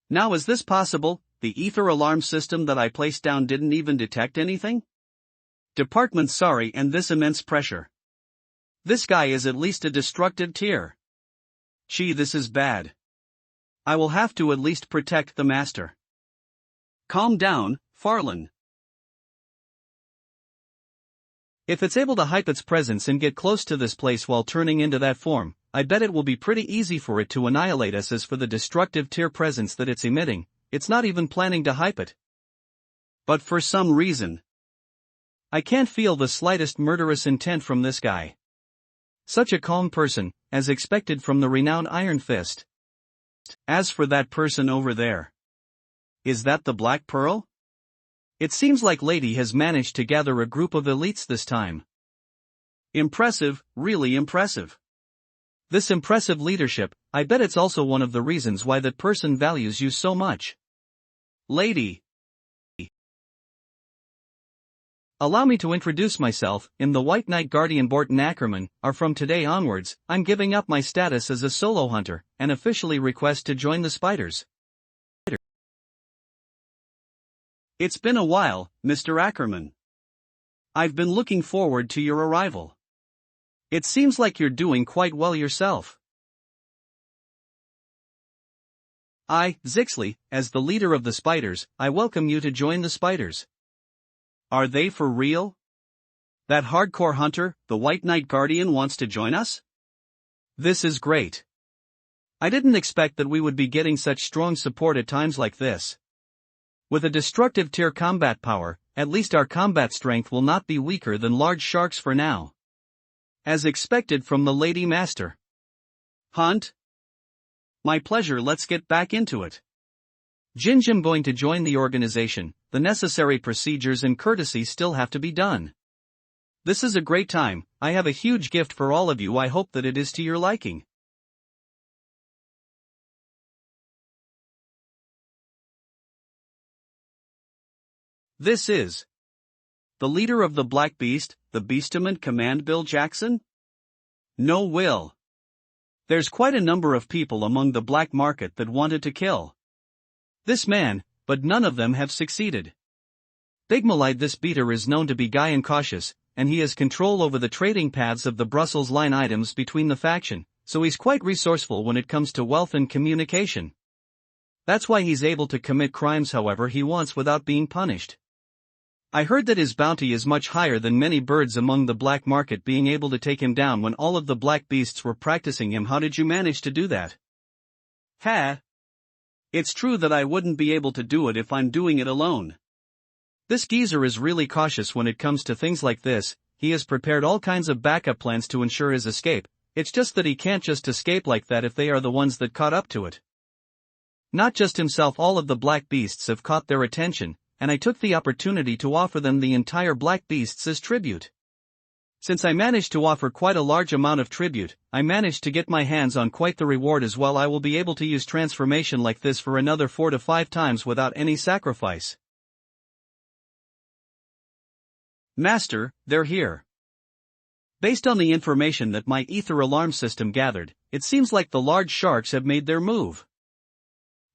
S1: Now is this possible? The ether alarm system that I placed down didn't even detect anything? Department sorry, and this immense pressure. This guy is at least a destructive tier. Gee, this is bad. I will have to at least protect the Master. Calm down, Farlan.
S2: If it's able to hype its presence and get close to this place while turning into that form, I bet it will be pretty easy for it to annihilate us. As for the destructive tier presence that it's emitting, it's not even planning to hype it.
S1: But for some reason,
S2: I can't feel the slightest murderous intent from this guy. Such a calm person, as expected from the renowned Iron Fist.
S1: As for that person over there, is that the Black Pearl?
S2: It seems like Lady has managed to gather a group of elites this time.
S1: Impressive, really impressive.
S2: This impressive leadership, I bet it's also one of the reasons why that person values you so much.
S1: Lady.
S2: Allow me to introduce myself. In the White Knight Guardian Borton Ackerman, are from today onwards, I'm giving up my status as a solo hunter, and officially request to join the Spiders.
S1: It's been a while, Mr. Ackerman. I've been looking forward to your arrival.
S2: It seems like you're doing quite well yourself. Zixley, as the leader of the Spiders, I welcome you to join the Spiders.
S1: Are they for real? That hardcore hunter, the White Knight Guardian, wants to join us?
S2: This is great. I didn't expect that we would be getting such strong support at times like this. With a destructive tier combat power, at least our combat strength will not be weaker than large sharks for now.
S1: As expected from the Lady Master. Hunt? My pleasure, let's get back into it.
S2: Jinjim going to join the organization, the necessary procedures and courtesy still have to be done. This is a great time, I have a huge gift for all of you, I hope that it is to your liking.
S1: This is the leader of the Black Beast, the Beastament Command, Bill Jackson? No, Will. There's quite a number of people among the black market that wanted to kill this man, but none of them have succeeded.
S2: Big Malide, this beater is known to be guy and cautious, and he has control over the trading paths of the Brussels line items between the faction, so he's quite resourceful when it comes to wealth and communication. That's why he's able to commit crimes however he wants without being punished. I heard that his bounty is much higher than many birds among the black market being able to take him down when all of the black beasts were practicing him.
S1: How did you manage to do that? It's true that I wouldn't be able to do it if I'm doing it alone.
S2: This geezer is really cautious when it comes to things like this. He has prepared all kinds of backup plans to ensure his escape. It's just that he can't just escape like that if they are the ones that caught up to it. Not just himself, all of the black beasts have caught their attention, and I took the opportunity to offer them the entire black beasts as tribute. Since I managed to offer quite a large amount of tribute, I managed to get my hands on quite the reward as well. I will be able to use transformation like this for another 4 to 5 times without any sacrifice.
S1: Master, they're here. Based on the information that my ether alarm system gathered, it seems like the large sharks have made their move.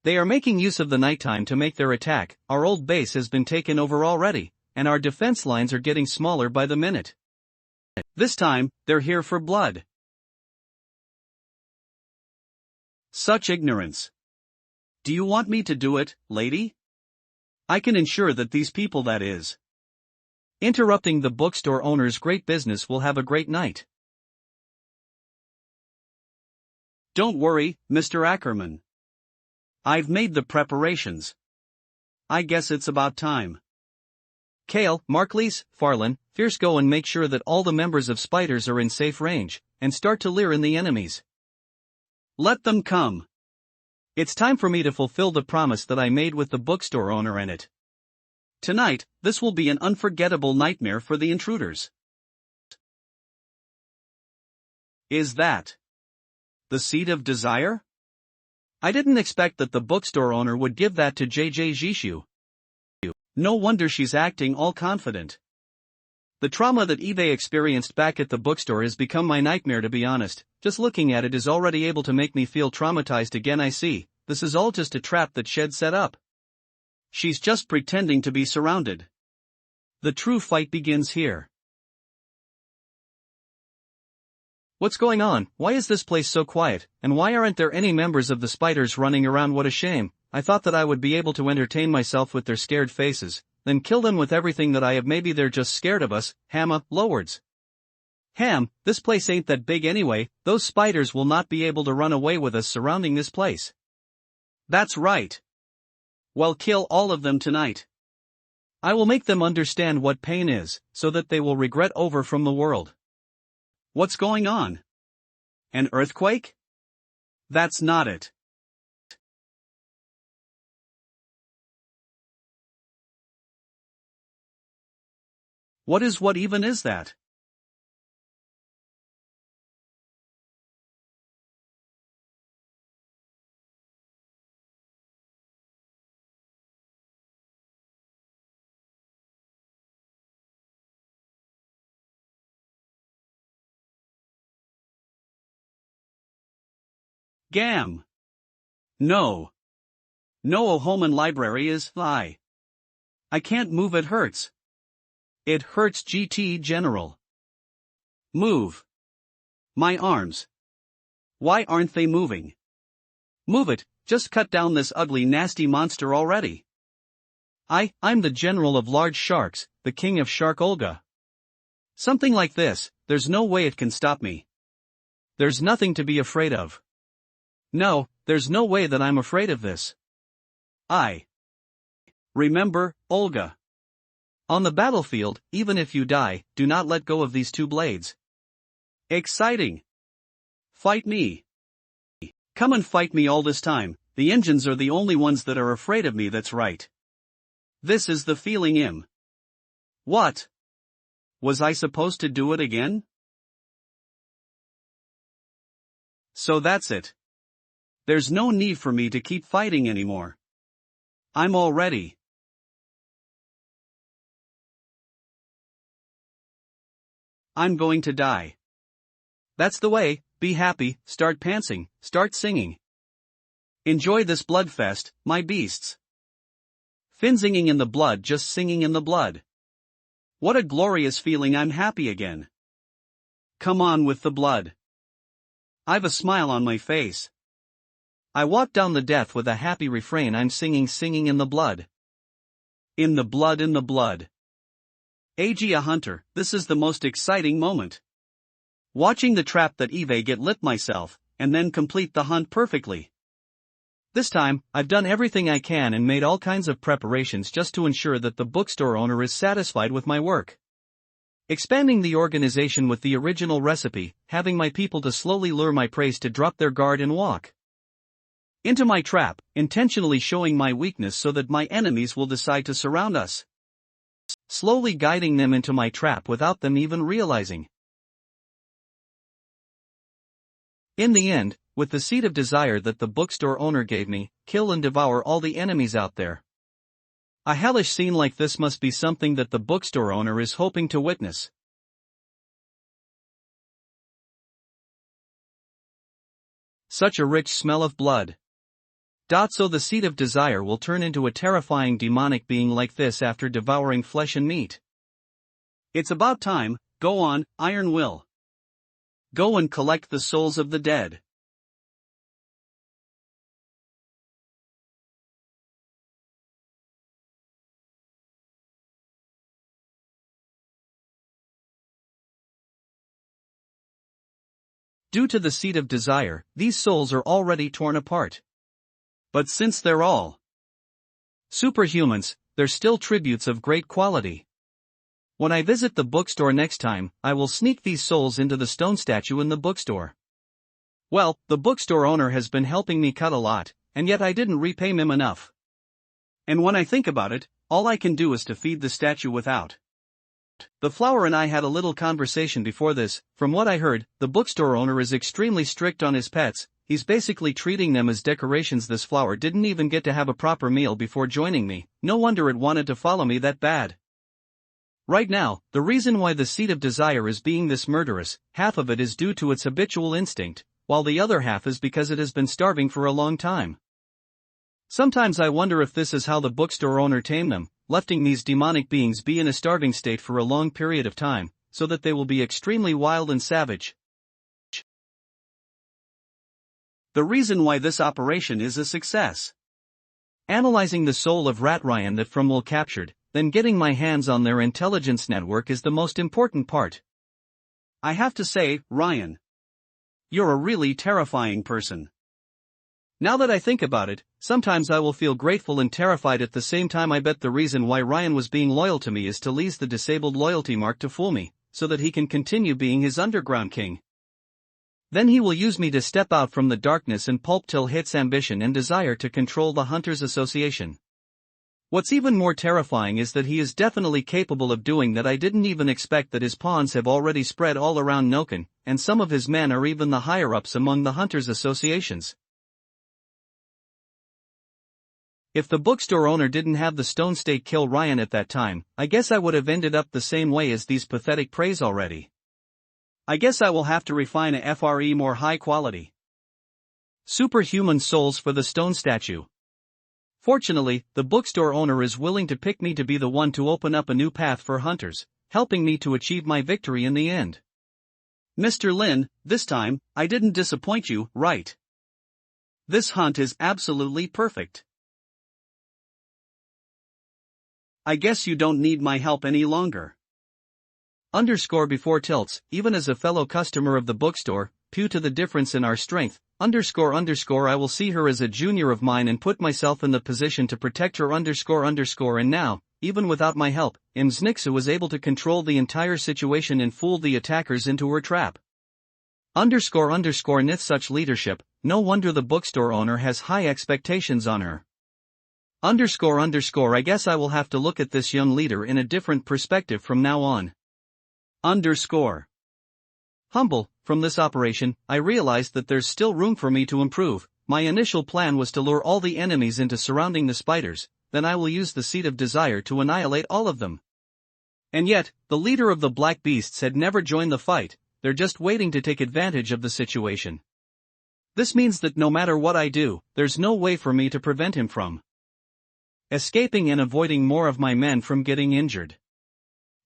S1: They are making use of the nighttime to make their attack. Our old base has been taken over already, and our defense lines are getting smaller by the minute. This time, they're here for blood. Such ignorance. Do you want me to do it, lady? I can ensure that these people, that is,
S2: interrupting the bookstore owner's great business, will have a great night.
S1: Don't worry, Mr. Ackerman. I've made the preparations. I guess it's about time.
S2: Kale, Markleys, Farlan, Fierce, go and make sure that all the members of Spiders are in safe range, and start to lure in the enemies.
S1: Let them come.
S2: It's time for me to fulfill the promise that I made with the bookstore owner and it.
S1: Tonight, this will be an unforgettable nightmare for the intruders. Is that the seed of desire?
S2: I didn't expect that the bookstore owner would give that to JJ Jishu.
S1: No wonder she's acting all confident. The trauma that Eve experienced back at the bookstore has become my nightmare, to be honest. Just looking at it is already able to make me feel traumatized again. I see, this is all just a trap that Shed set up. She's just pretending to be surrounded. The true fight begins here.
S2: What's going on? Why is this place so quiet, and why aren't there any members of the Spiders running around? What a shame. I thought that I would be able to entertain myself with their scared faces, then kill them with everything that I have. Maybe they're just scared of us. Hamma, Lowards.
S1: Ham, this place ain't that big anyway. Those Spiders will not be able to run away with us surrounding this place. That's right. Well, kill all of them tonight.
S2: I will make them understand what pain is, so that they will regret over from the world.
S1: What's going on? An earthquake? That's not it. What even is that? Gam. No. No, a home and library is I can't move, it hurts. It hurts, GT General. Move. My arms. Why aren't they moving? Move it, just cut down this ugly nasty monster already. I'm the general of large sharks, the king of Shark Olga. Something like this, there's no way it can stop me. There's nothing to be afraid of. No, there's no way that I'm afraid of this. Remember, Olga. On the battlefield, even if you die, do not let go of these two blades. Exciting. Fight me. Come and fight me all this time, the engines are the only ones that are afraid of me, that's right. This is the feeling. What? Was I supposed to do it again? So that's it. There's no need for me to keep fighting anymore. I'm all ready. I'm going to die. That's the way, be happy, start pantsing, start singing. Enjoy this bloodfest, my beasts. Finzinging in the blood, just singing in the blood. What a glorious feeling, I'm happy again. Come on with the blood. I've a smile on my face. I walk down the death with a happy refrain, I'm singing in the blood. In the blood, in the blood. AG a hunter, this is the most exciting moment. Watching the trap that Eve get lit myself, and then complete the hunt perfectly. This time, I've done everything I can and made all kinds of preparations just to ensure that the bookstore owner is satisfied with my work. Expanding the organization with the original recipe, having my people to slowly lure my prey to drop their guard and walk into my trap, intentionally showing my weakness so that my enemies will decide to surround us. Slowly guiding them into my trap without them even realizing. In the end, with the seed of desire that the bookstore owner gave me, kill and devour all the enemies out there. A hellish scene like this must be something that the bookstore owner is hoping to witness. Such a rich smell of blood. So the seed of desire will turn into a terrifying demonic being like this after devouring flesh and meat. It's about time, go on, Iron Will. Go and collect the souls of the dead. Due to the seed of desire, these souls are already torn apart. But since they're all superhumans, they're still tributes of great quality. When I visit the bookstore next time, I will sneak these souls into the stone statue in the bookstore. Well, the bookstore owner has been helping me cut a lot, and yet I didn't repay him enough. And when I think about it, all I can do is to feed the statue without. The flower and I had a little conversation before this. From what I heard, the bookstore owner is extremely strict on his pets. He's basically treating them as decorations. This flower didn't even get to have a proper meal before joining me. No wonder it wanted to follow me that bad. Right now, the reason why the seed of desire is being this murderous, half of it is due to its habitual instinct, while the other half is because it has been starving for a long time. Sometimes I wonder if this is how the bookstore owner tamed them, letting these demonic beings be in a starving state for a long period of time, so that they will be extremely wild and savage. The reason why this operation is a success. Analyzing the soul of Rat Ryan that from Will captured, then getting my hands on their intelligence network is the most important part. I have to say, Ryan, you're a really terrifying person. Now that I think about it, sometimes I will feel grateful and terrified at the same time. I bet the reason why Ryan was being loyal to me is to lease the disabled loyalty mark to fool me, so that he can continue being his underground king. Then he will use me to step out from the darkness and pulp till hits ambition and desire to control the Hunters Association.
S2: What's even more terrifying is that he is definitely capable of doing that. I didn't even expect that his pawns have already spread all around Noken, and some of his men are even the higher-ups among the hunters' associations. If the bookstore owner didn't have the stone stake kill Ryan at that time, I guess I would have ended up the same way as these pathetic preys already. I guess I will have to refine a FRE more high quality. Superhuman souls for the stone statue. Fortunately, the bookstore owner is willing to pick me to be the one to open up a new path for hunters, helping me to achieve my victory in the end.
S1: Mr. Lin, this time, I didn't disappoint you, right? This hunt is absolutely perfect. I guess you don't need my help any longer.
S2: Before tilts, even as a fellow customer of the bookstore, due to the difference in our strength, I will see her as a junior of mine and put myself in the position to protect her and now, even without my help, Mznixu was able to control the entire situation and fool the attackers into her trap. Nith such leadership, no wonder the bookstore owner has high expectations on her. I guess I will have to look at this young leader in a different perspective from now on. Humble, from this operation, I realized that there's still room for me to improve. My initial plan was to lure all the enemies into surrounding the spiders, then I will use the seed of desire to annihilate all of them. And yet, the leader of the black beasts had never joined the fight, they're just waiting to take advantage of the situation. This means that no matter what I do, there's no way for me to prevent him from escaping and avoiding more of my men from getting injured.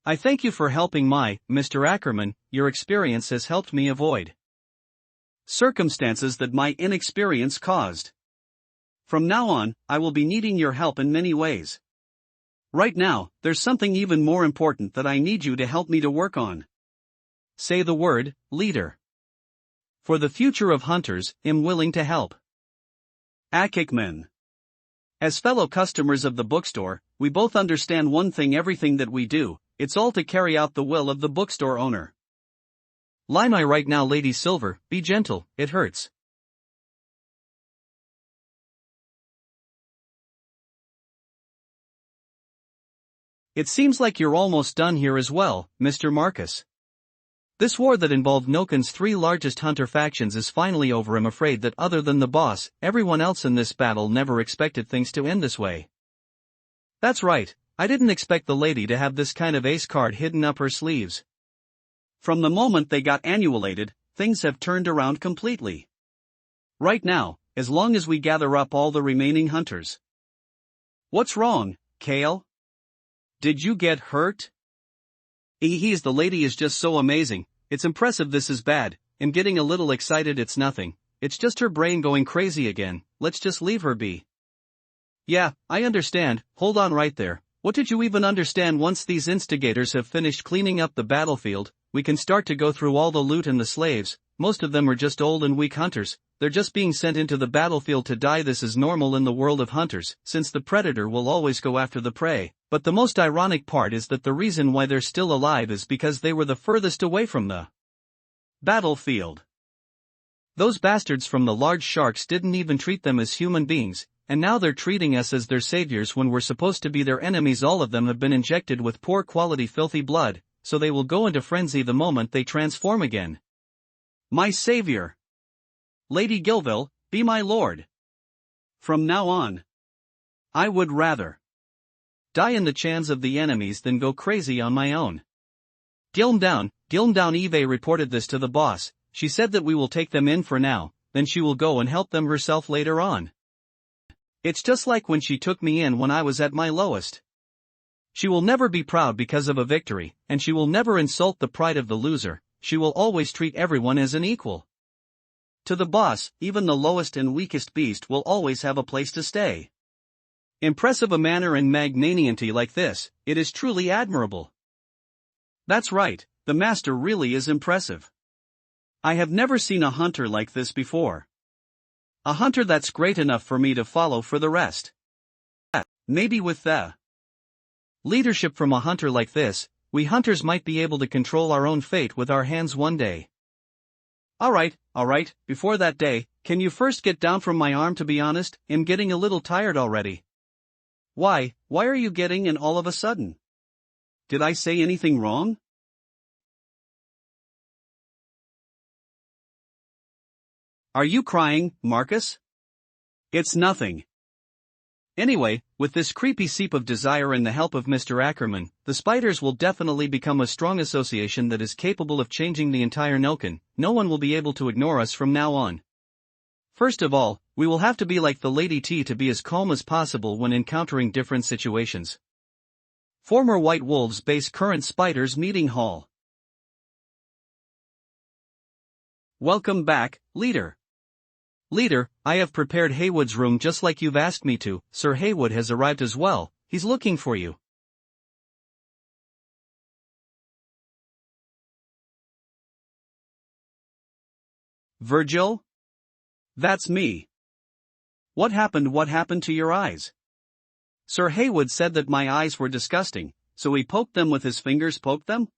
S2: I thank you for helping Mr. Ackerman, your experience has helped me avoid
S1: circumstances that my inexperience caused. From now on, I will be needing your help in many ways. Right now, there's something even more important that I need you to help me to work on.
S2: Say the word, leader. For the future of hunters, I'm willing to help.
S1: Akikman. As fellow customers of the bookstore, we both understand one thing: everything that we do, it's all to carry out the will of the bookstore owner.
S2: Lie my right now, Lady Silver, be gentle, it hurts.
S1: It seems like you're almost done here as well, Mr. Marcus.
S2: This war that involved Noken's 3 largest hunter factions is finally over. I'm afraid that other than the boss, everyone else in this battle never expected things to end this way.
S1: That's right, I didn't expect the lady to have this kind of ace card hidden up her sleeves. From the moment they got annihilated, things have turned around completely. Right now, as long as we gather up all the remaining hunters. What's wrong, Kale? Did you get hurt? The lady is just so amazing, it's impressive. This is bad, I'm getting a little excited. It's nothing, it's just her brain going crazy again, let's just leave her be.
S2: Yeah, I understand, hold on right there. What did you even understand? Once these instigators have finished cleaning up the battlefield, we can start to go through all the loot and the slaves. Most of them are just old and weak hunters, they're just being sent into the battlefield to die. This is normal in the world of hunters, since the predator will always go after the prey. But the most ironic part is that the reason why they're still alive is because they were the furthest away from the battlefield. Those bastards from the large sharks didn't even treat them as human beings, and now they're treating us as their saviors when we're supposed to be their enemies. All of them have been injected with poor quality filthy blood, so they will go into frenzy the moment they transform again.
S1: My savior! Lady Gilville, be my lord. From now on, I would rather
S2: die in the chance of the enemies than go crazy on my own. Gilm down, Eve reported this to the boss. She said that we will take them in for now, then she will go and help them herself later on. It's just like when she took me in when I was at my lowest. She will never be proud because of a victory, and she will never insult the pride of the loser. She will always treat everyone as an equal.
S1: To the boss, even the lowest and weakest beast will always have a place to stay. Impressive a manner and magnanimity like this, it is truly admirable. That's right, the master really is impressive. I have never seen a hunter like this before. A hunter that's great enough for me to follow for the rest. Maybe with the leadership from a hunter like this, we hunters might be able to control our own fate with our hands one day. Alright, before that day, can you first get down from my arm? To be honest, I'm getting a little tired already. Why are you getting in all of a sudden? Did I say anything wrong? Are you crying, Marcus? It's nothing. Anyway, with this creepy seep of desire and the help of Mr. Ackerman, the spiders will definitely become a strong association that is capable of changing the entire Noken. No one will be able to ignore us from now on. First of all, we will have to be like the Lady T to be as calm as possible when encountering different situations. Former White Wolves base current spiders meeting hall. Welcome back, Leader. Leader, I have prepared Haywood's room just like you've asked me to. Sir Haywood has arrived as well. He's looking for you. Virgil? That's me. What happened to your eyes? Sir Haywood said that my eyes were disgusting, so he poked them with his fingers. Poked them?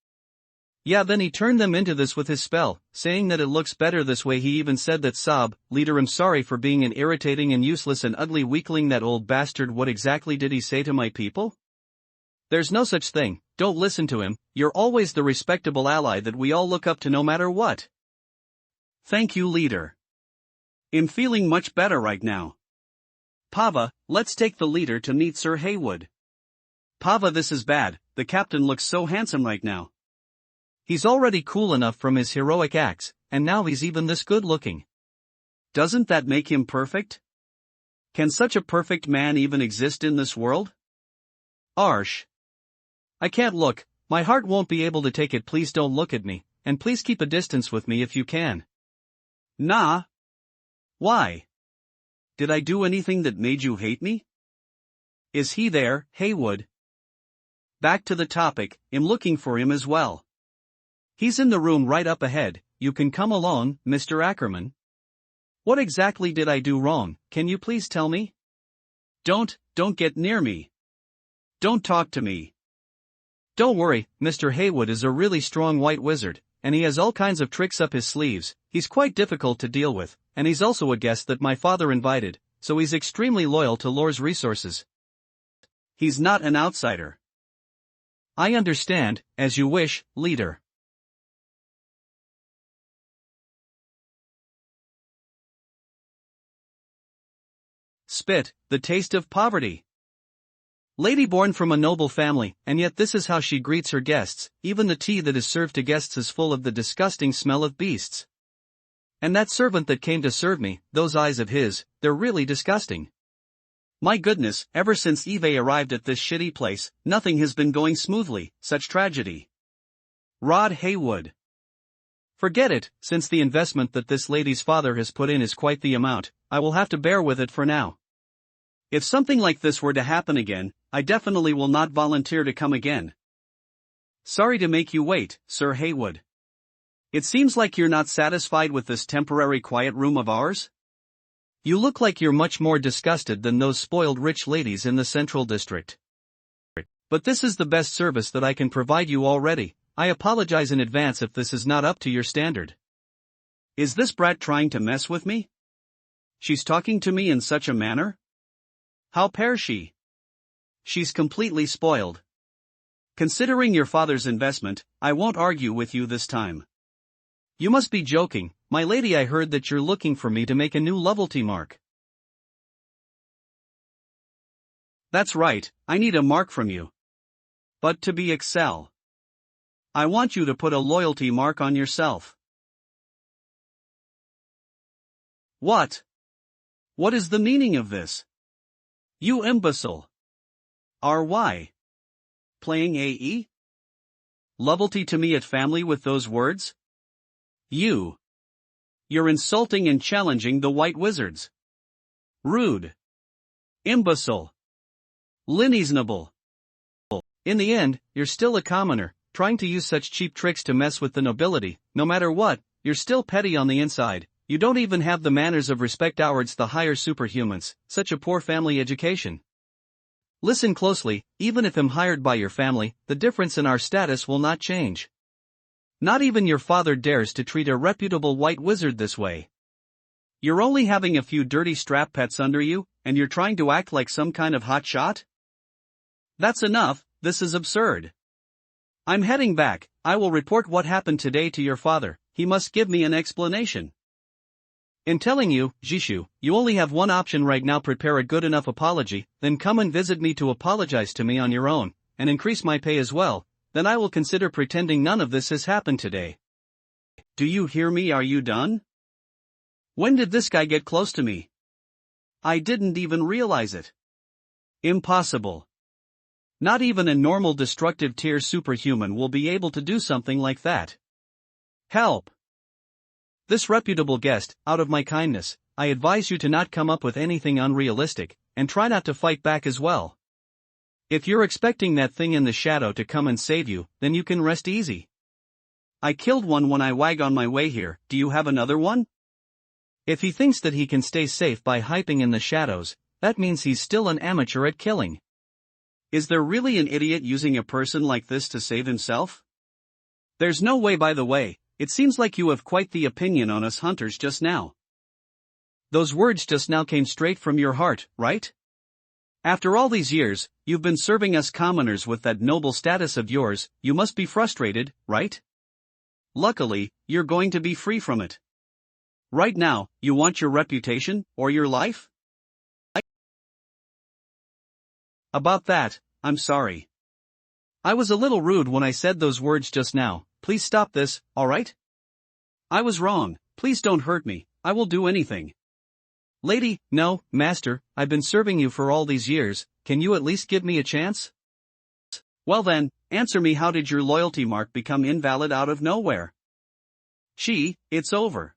S1: Yeah, then he turned them into this with his spell, saying that it looks better this way. He even said that sob, Leader, I'm sorry for being an irritating and useless and ugly weakling. That old bastard. What exactly did he say to my people? There's no such thing, don't listen to him, you're always the respectable ally that we all look up to no matter what. Thank you, Leader. I'm feeling much better right now. Pava, let's take the Leader to meet Sir Haywood. Pava, this is bad, the captain looks so handsome right now. He's already cool enough from his heroic acts, and now he's even this good looking. Doesn't that make him perfect? Can such a perfect man even exist in this world? Arsh. I can't look, my heart won't be able to take it. Please don't look at me, and please keep a distance with me if you can. Nah. Why? Did I do anything that made you hate me? Is he there, Haywood? Back to the topic, I'm looking for him as well. He's in the room right up ahead. You can come along, Mr. Ackerman. What exactly did I do wrong, can you please tell me? Don't get near me. Don't talk to me. Don't worry, Mr. Haywood is a really strong white wizard, and he has all kinds of tricks up his sleeves. He's quite difficult to deal with, and he's also a guest that my father invited, so he's extremely loyal to Lore's resources. He's not an outsider. I understand, as you wish, Leader. Spit, the taste of poverty. Lady born from a noble family, and yet this is how she greets her guests. Even the tea that is served to guests is full of the disgusting smell of beasts. And that servant that came to serve me, those eyes of his, they're really disgusting. My goodness, ever since Eve arrived at this shitty place, nothing has been going smoothly. Such tragedy. Rod Haywood. Forget it, since the investment that this lady's father has put in is quite the amount, I will have to bear with it for now. If something like this were to happen again, I definitely will not volunteer to come again. Sorry to make you wait, Sir Haywood. It seems like you're not satisfied with this temporary quiet room of ours? You look like you're much more disgusted than those spoiled rich ladies in the Central District. But this is the best service that I can provide you already. I apologize in advance if this is not up to your standard. Is this brat trying to mess with me? She's talking to me in such a manner? How dare she? She's completely spoiled. Considering your father's investment, I won't argue with you this time. You must be joking, my lady. I heard that you're looking for me to make a new loyalty mark. That's right, I need a mark from you. But to be excel. I want you to put a loyalty mark on yourself. What? What is the meaning of this? You imbecile. RY. Playing AE? Loyalty to me at family with those words? You're insulting and challenging the White Wizards. Rude. Imbecile. Unreasonable. In the end, you're still a commoner, trying to use such cheap tricks to mess with the nobility. No matter what, you're still petty on the inside. You don't even have the manners of respect towards the higher superhumans. Such a poor family education. Listen closely, even if I'm hired by your family, the difference in our status will not change. Not even your father dares to treat a reputable white wizard this way. You're only having a few dirty strap pets under you, and you're trying to act like some kind of hot shot? That's enough, this is absurd. I'm heading back. I will report what happened today to your father. He must give me an explanation. In telling you, Jishu, you only have one option right now: prepare a good enough apology, then come and visit me to apologize to me on your own, and increase my pay as well, then I will consider pretending none of this has happened today. Do you hear me? Are you done? When did this guy get close to me? I didn't even realize it. Impossible. Not even a normal destructive tier superhuman will be able to do something like that. Help! This reputable guest, out of my kindness, I advise you to not come up with anything unrealistic, and try not to fight back as well. If you're expecting that thing in the shadow to come and save you, then you can rest easy. I killed one when I wag on my way here. Do you have another one? If he thinks that he can stay safe by hyping in the shadows, that means he's still an amateur at killing. Is there really an idiot using a person like this to save himself? There's no way. By the way, it seems like you have quite the opinion on us hunters just now. Those words just now came straight from your heart, right? After all these years, you've been serving us commoners with that noble status of yours. You must be frustrated, right? Luckily, you're going to be free from it. Right now, you want your reputation, or your life? About that, I'm sorry. I was a little rude when I said those words just now. Please stop this, alright? I was wrong. Please don't hurt me. I will do anything. Lady, no, master, I've been serving you for all these years. Can you at least give me a chance? Well then, answer me. How did your loyalty mark become invalid out of nowhere? It's over.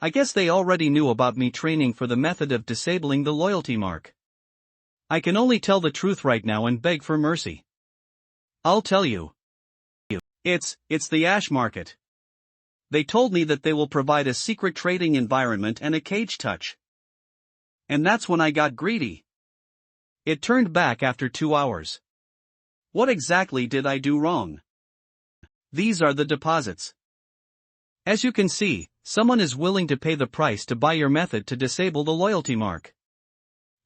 S1: I guess they already knew about me training for the method of disabling the loyalty mark. I can only tell the truth right now and beg for mercy. I'll tell you. It's the ash market. They told me that they will provide a secret trading environment and a cage touch. And that's when I got greedy. It turned back after 2 hours. What exactly did I do wrong? These are the deposits. As you can see, someone is willing to pay the price to buy your method to disable the loyalty mark.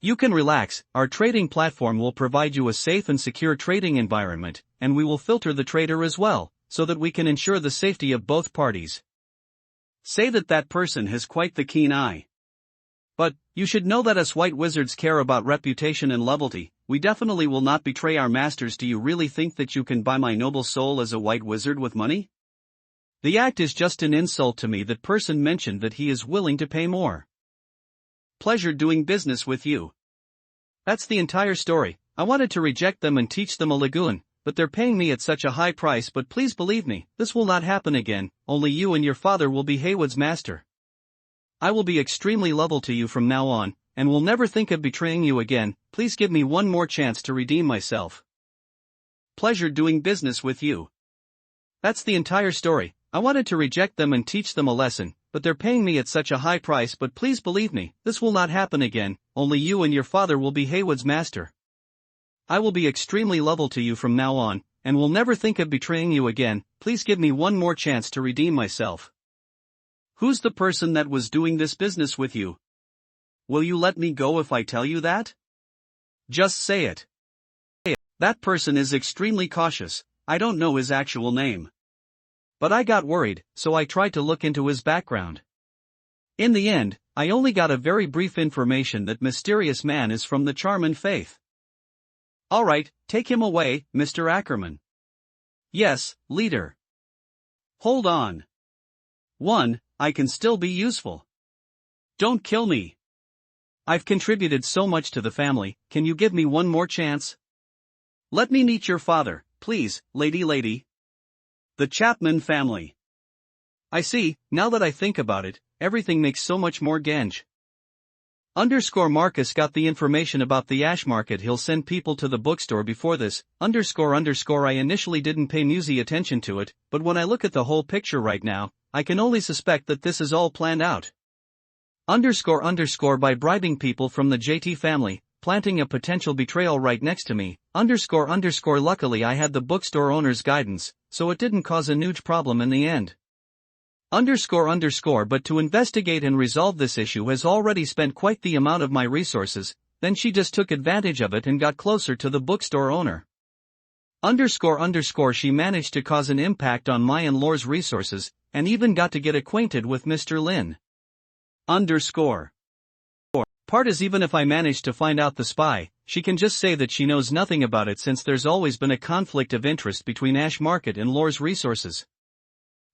S1: You can relax. Our trading platform will provide you a safe and secure trading environment, and we will filter the trader as well, so that we can ensure the safety of both parties. Say that person has quite the keen eye. But, you should know that us white wizards care about reputation and loyalty. We definitely will not betray our masters. Do you really think that you can buy my noble soul as a white wizard with money? The act is just an insult to me. That person mentioned that he is willing to pay more. Pleasure doing business with you. That's the entire story. I wanted to reject them and teach them a lagoon, but they're paying me at such a high price. But please believe me, this will not happen again. Only you and your father will be Haywood's master. I will be extremely loyal to you from now on, and will never think of betraying you again. Please give me one more chance to redeem myself. Pleasure doing business with you. That's the entire story. I wanted to reject them and teach them a lesson, but they're paying me at such a high price. But please believe me, this will not happen again. Only you and your father will be Haywood's master. I will be extremely loyal to you from now on, and will never think of betraying you again. Please give me one more chance to redeem myself. Who's the person that was doing this business with you? Will you let me go if I tell you that? Just say it. That person is extremely cautious. I don't know his actual name. But I got worried, so I tried to look into his background. In the end, I only got a very brief information that mysterious man is from the Charmin faith. Alright, take him away, Mr. Ackerman. Yes, leader. Hold on. 1, I can still be useful. Don't kill me. I've contributed so much to the family. Can you give me one more chance? Let me meet your father, please, lady. The Chapman family. I see, now that I think about it, everything makes so much more sense. Marcus got the information about the ash market. He'll send people to the bookstore before this. I initially didn't pay musi attention to it, but when I look at the whole picture right now, I can only suspect that this is all planned out. By bribing people from the JT family, planting a potential betrayal right next to me. Luckily I had the bookstore owner's guidance, so it didn't cause a huge problem in the end. But to investigate and resolve this issue has already spent quite the amount of my resources.
S2: then she just took advantage of it and got closer to the bookstore owner. She managed to cause an impact on my in-law's resources, and even got to get acquainted with Mr. Lin. Part is even if I manage to find out the spy, she can just say that she knows nothing about it since there's always been a conflict of interest between Ash Market and Lore's resources.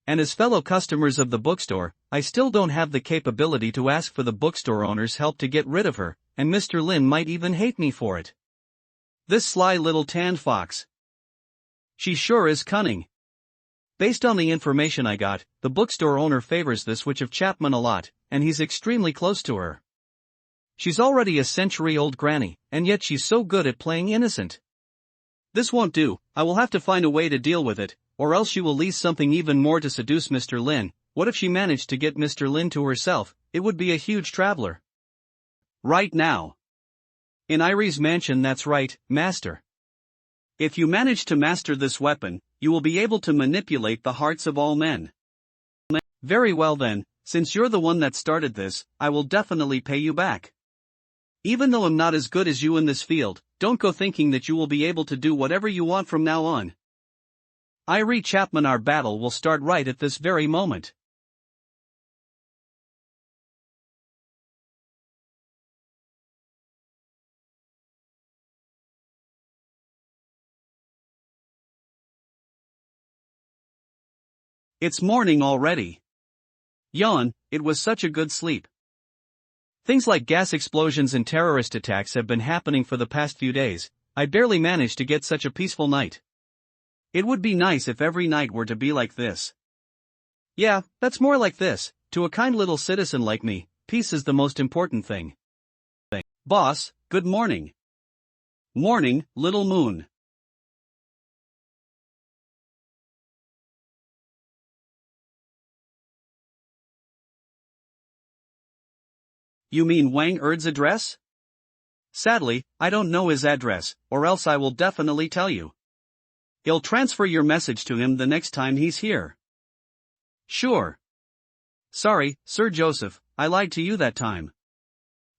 S2: And as fellow customers of the bookstore, I still don't have the capability to ask for the bookstore owner's help to get rid of her, and Mr. Lin might even hate me for it. This sly little tan fox. She sure is cunning. Based on the information I got, the bookstore owner favors this witch of Chapman a lot, and he's extremely close to her. She's already a century-old granny, and yet she's so good at playing innocent. This won't do, I will have to find a way to deal with it, or else she will lease something even more to seduce Mr. Lin. What if she managed to get Mr. Lin to herself? It would be a huge traveler. Right now. In Irie's mansion, that's right, master. If you manage to master this weapon, you will be able to manipulate the hearts of all men. Very well then, since you're the one that started this, I will definitely pay you back. Even though I'm not as good as you in this field, don't go thinking that you will be able to do whatever you want from now on. Irie Chapman, our battle will start right at this very moment. It's morning already. Yawn, it was such a good sleep. Things like gas explosions and terrorist attacks have been happening for the past few days. I barely managed to get such a peaceful night. It would be nice if every night were to be like this. Yeah, that's more like this. To a kind little citizen like me, peace is the most important thing. Boss, good morning. Morning, little moon. You mean Wang Erd's address? Sadly, I don't know his address, or else I will definitely tell you. He'll transfer your message to him the next time he's here. Sure. Sorry, Sir Joseph, I lied to you that time.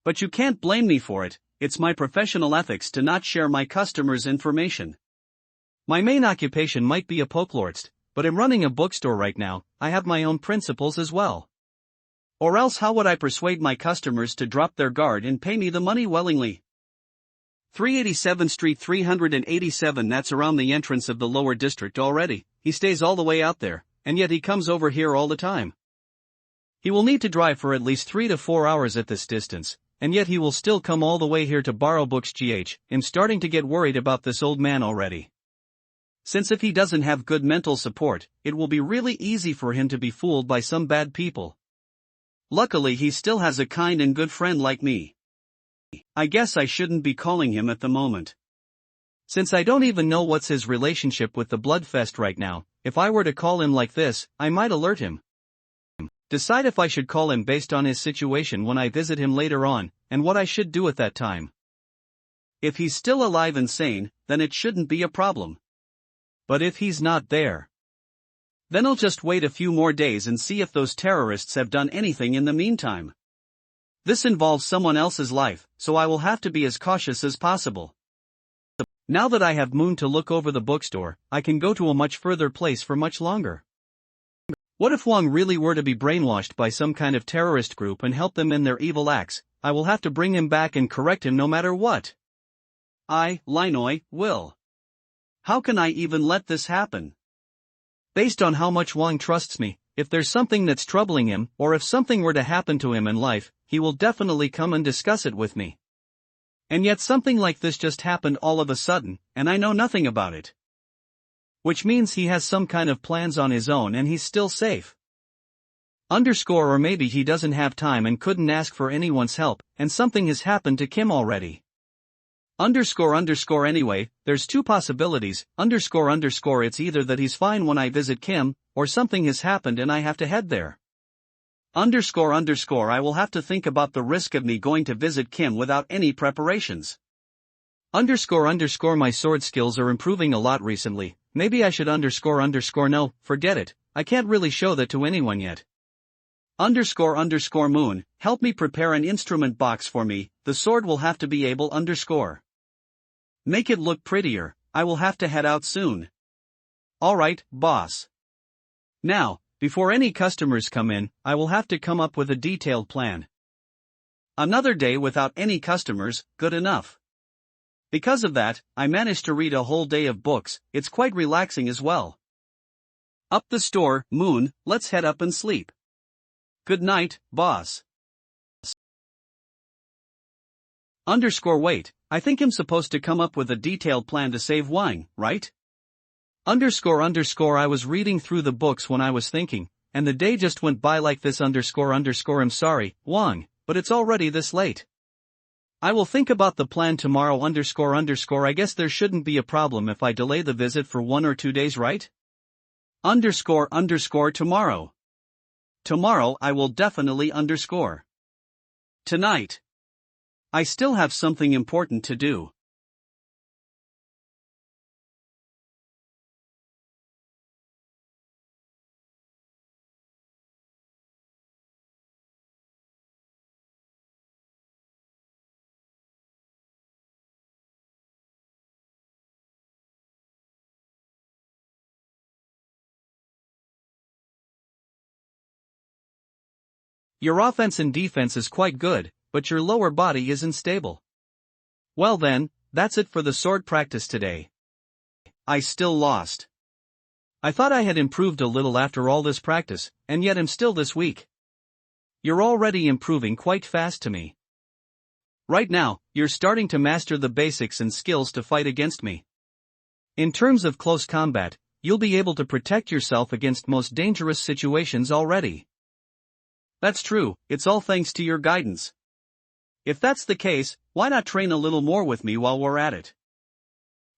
S2: But you can't blame me for it, it's my professional ethics to not share my customers' information. My main occupation might be a folklorist, but I'm running a bookstore right now. I have my own principles as well. Or else how would I persuade my customers to drop their guard and pay me the money willingly? 387th Street 387, that's around the entrance of the lower district already. He stays all the way out there, and yet he comes over here all the time. He will need to drive for at least 3 to 4 hours at this distance, and yet he will still come all the way here to borrow books. I'm starting to get worried about this old man already. Since if he doesn't have good mental support, it will be really easy for him to be fooled by some bad people. Luckily he still has a kind and good friend like me. I guess I shouldn't be calling him at the moment. Since I don't even know what's his relationship with the Bloodfest right now, if I were to call him like this, I might alert him. Decide if I should call him based on his situation when I visit him later on, and what I should do at that time. If he's still alive and sane, then it shouldn't be a problem. But if he's not there, then I'll just wait a few more days and see if those terrorists have done anything in the meantime. This involves someone else's life, so I will have to be as cautious as possible. Now that I have Moon to look over the bookstore, I can go to a much further place for much longer. What if Wang really were to be brainwashed by some kind of terrorist group and help them in their evil acts? I will have to bring him back and correct him no matter what. I, Linoy, will. How can I even let this happen? Based on how much Wang trusts me, if there's something that's troubling him, or if something were to happen to him in life, he will definitely come and discuss it with me. And yet something like this just happened all of a sudden, and I know nothing about it. Which means he has some kind of plans on his own and he's still safe. Or maybe he doesn't have time and couldn't ask for anyone's help, and something has happened to Kim already. Anyway, there's two possibilities. It's either that he's fine when I visit Kim, or something has happened and I have to head there. I will have to think about the risk of me going to visit Kim without any preparations. My sword skills are improving a lot recently. Maybe I should no, forget it, I can't really show that to anyone yet.
S1: Moon, help me prepare an instrument box for me, the sword will have to be able _ Make it look prettier, I will have to head out soon. Alright, boss. Now, before any customers come in, I will have to come up with a detailed plan. Another day without any customers, good enough. Because of that, I managed to read a whole day of books, it's quite relaxing as well. Up the store, Moon, let's head up and sleep. Good night, boss. Wait, I think I'm supposed to come up with a detailed plan to save Wang, right? I was reading through the books when I was thinking, and the day just went by like this I'm sorry, Wang, but it's already this late. I will think about the plan tomorrow I guess there shouldn't be a problem if I delay the visit for 1 or 2 days, right? Tomorrow. Tomorrow I will definitely Tonight. I still have something important to do. Your offense and defense is quite good, but your lower body isn't stable. Well then, that's it for the sword practice today. I still lost. I thought I had improved a little after all this practice, and yet I'm still this weak. You're already improving quite fast to me. Right now, you're starting to master the basics and skills to fight against me. In terms of close combat, you'll be able to protect yourself against most dangerous situations already. That's true, it's all thanks to your guidance. If that's the case, why not train a little more with me while we're at it?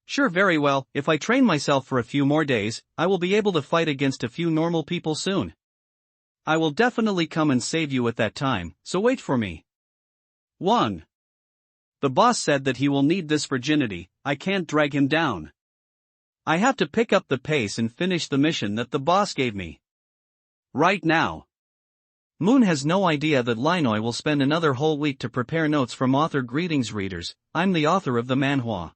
S1: Sure, very well, if I train myself for a few more days, I will be able to fight against a few normal people soon. I will definitely come and save you at that time, so wait for me. 1. The boss said that he will need this virginity, I can't drag him down. I have to pick up the pace and finish the mission that the boss gave me. Right now. Moon has no idea that Linoy will spend another whole week to prepare notes from author. Greetings readers, I'm the author of the manhwa.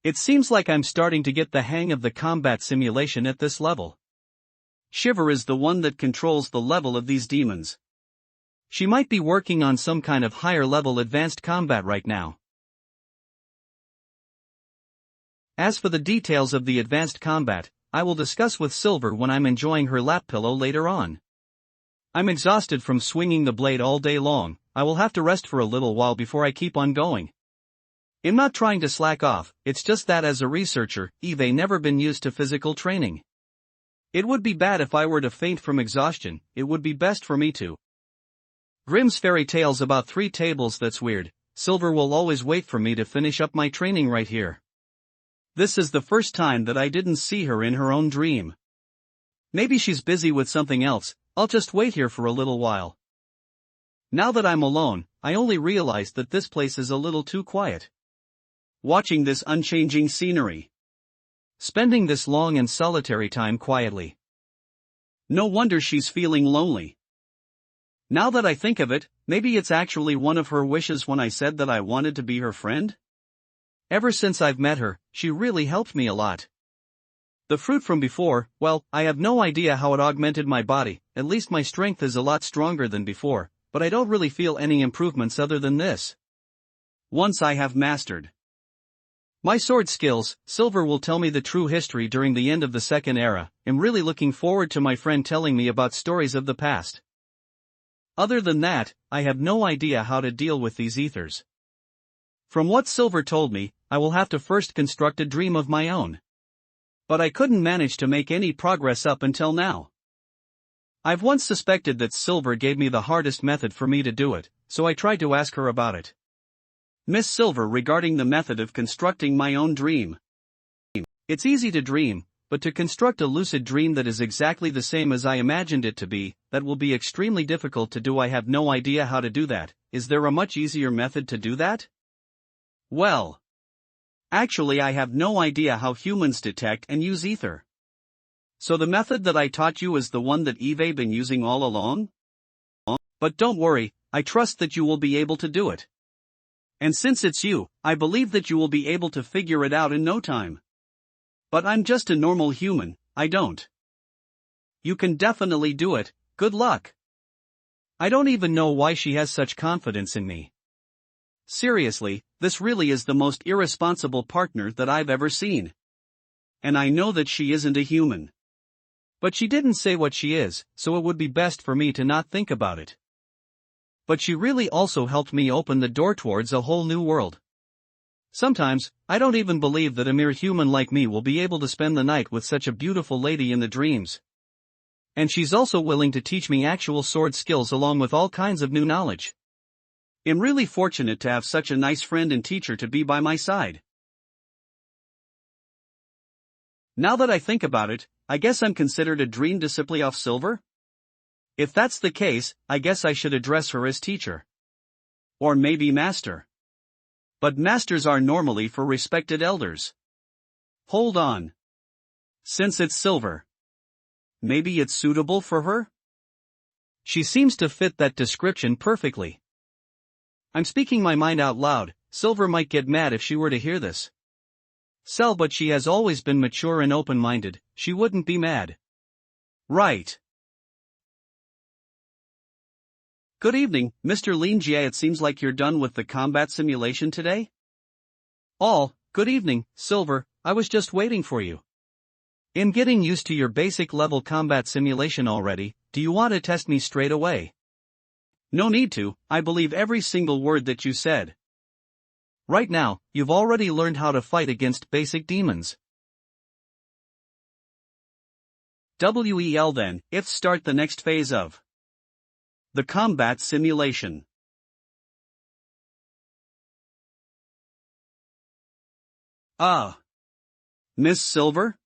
S1: It seems like I'm starting to get the hang of the combat simulation at this level. Shiver is the one that controls the level of these demons. She might be working on some kind of higher level advanced combat right now. As for the details of the advanced combat, I will discuss with Silver when I'm enjoying her lap pillow later on. I'm exhausted from swinging the blade all day long, I will have to rest for a little while before I keep on going. I'm not trying to slack off, it's just that as a researcher, I've never been used to physical training. It would be bad if I were to faint from exhaustion, it would be best for me to. Grimm's fairy tales about 3 tables, that's weird. Silver will always wait for me to finish up my training right here. This is the first time that I didn't see her in her own dream. Maybe she's busy with something else, I'll just wait here for a little while. Now that I'm alone, I only realized that this place is a little too quiet. Watching this unchanging scenery. Spending this long and solitary time quietly. No wonder she's feeling lonely. Now that I think of it, maybe it's actually one of her wishes when I said that I wanted to be her friend? Ever since I've met her, she really helped me a lot. The fruit from before, well, I have no idea how it augmented my body, at least my strength is a lot stronger than before, but I don't really feel any improvements other than this. Once I have mastered my sword skills, Silver will tell me the true history during the end of the second era. I'm really looking forward to my friend telling me about stories of the past. Other than that, I have no idea how to deal with these ethers. From what Silver told me, I will have to first construct a dream of my own. But I couldn't manage to make any progress up until now. I've once suspected that Silver gave me the hardest method for me to do it, so I tried to ask her about it. Miss Silver, regarding the method of constructing my own dream. It's easy to dream,
S2: but to construct a lucid dream that is exactly the same as I imagined it to be, that will be extremely difficult to do. I have no idea how to do that. Is there a much easier method to do that? Well, actually I have no idea how humans detect and use ether. So the method that I taught you is the one that Eve been using all along? But don't worry, I trust that you will be able to do it. And since it's you, I believe that you will be able to figure it out in no time. But I'm just a normal human, I don't. You can definitely do it, good luck. I don't even know why she has such confidence in me. Seriously, this really is the most irresponsible partner that I've ever seen. And I know that she isn't a human. But she didn't say what she is, so it would be best for me to not think about it. But she really also helped me open the door towards a whole new world. Sometimes, I don't even believe that a mere human like me will be able to spend the night with such a beautiful lady in the dreams. And she's also willing to teach me actual sword skills along with all kinds of new knowledge. I'm really fortunate to have such a nice friend and teacher to be by my side. Now that I think about it, I guess I'm considered a dream disciple of Silver? If that's the case, I guess I should address her as teacher. Or maybe master. But masters are normally for respected elders. Hold on. Since it's Silver, maybe it's suitable for her? She seems to fit that description perfectly. I'm speaking my mind out loud. Silver might get mad if she were to hear this. But she has always been mature and open-minded, she wouldn't be mad. Right. Good evening, Mr. Lin Jie. It seems like you're done with the combat simulation today? Good evening, Silver, I was just waiting for you. I'm getting used to your basic level combat simulation already. Do you want to test me straight away? No need to, I believe every single word that you said. Right now, you've already learned how to fight against basic demons. Well then, let's start the next phase of the combat simulation. Miss Silver?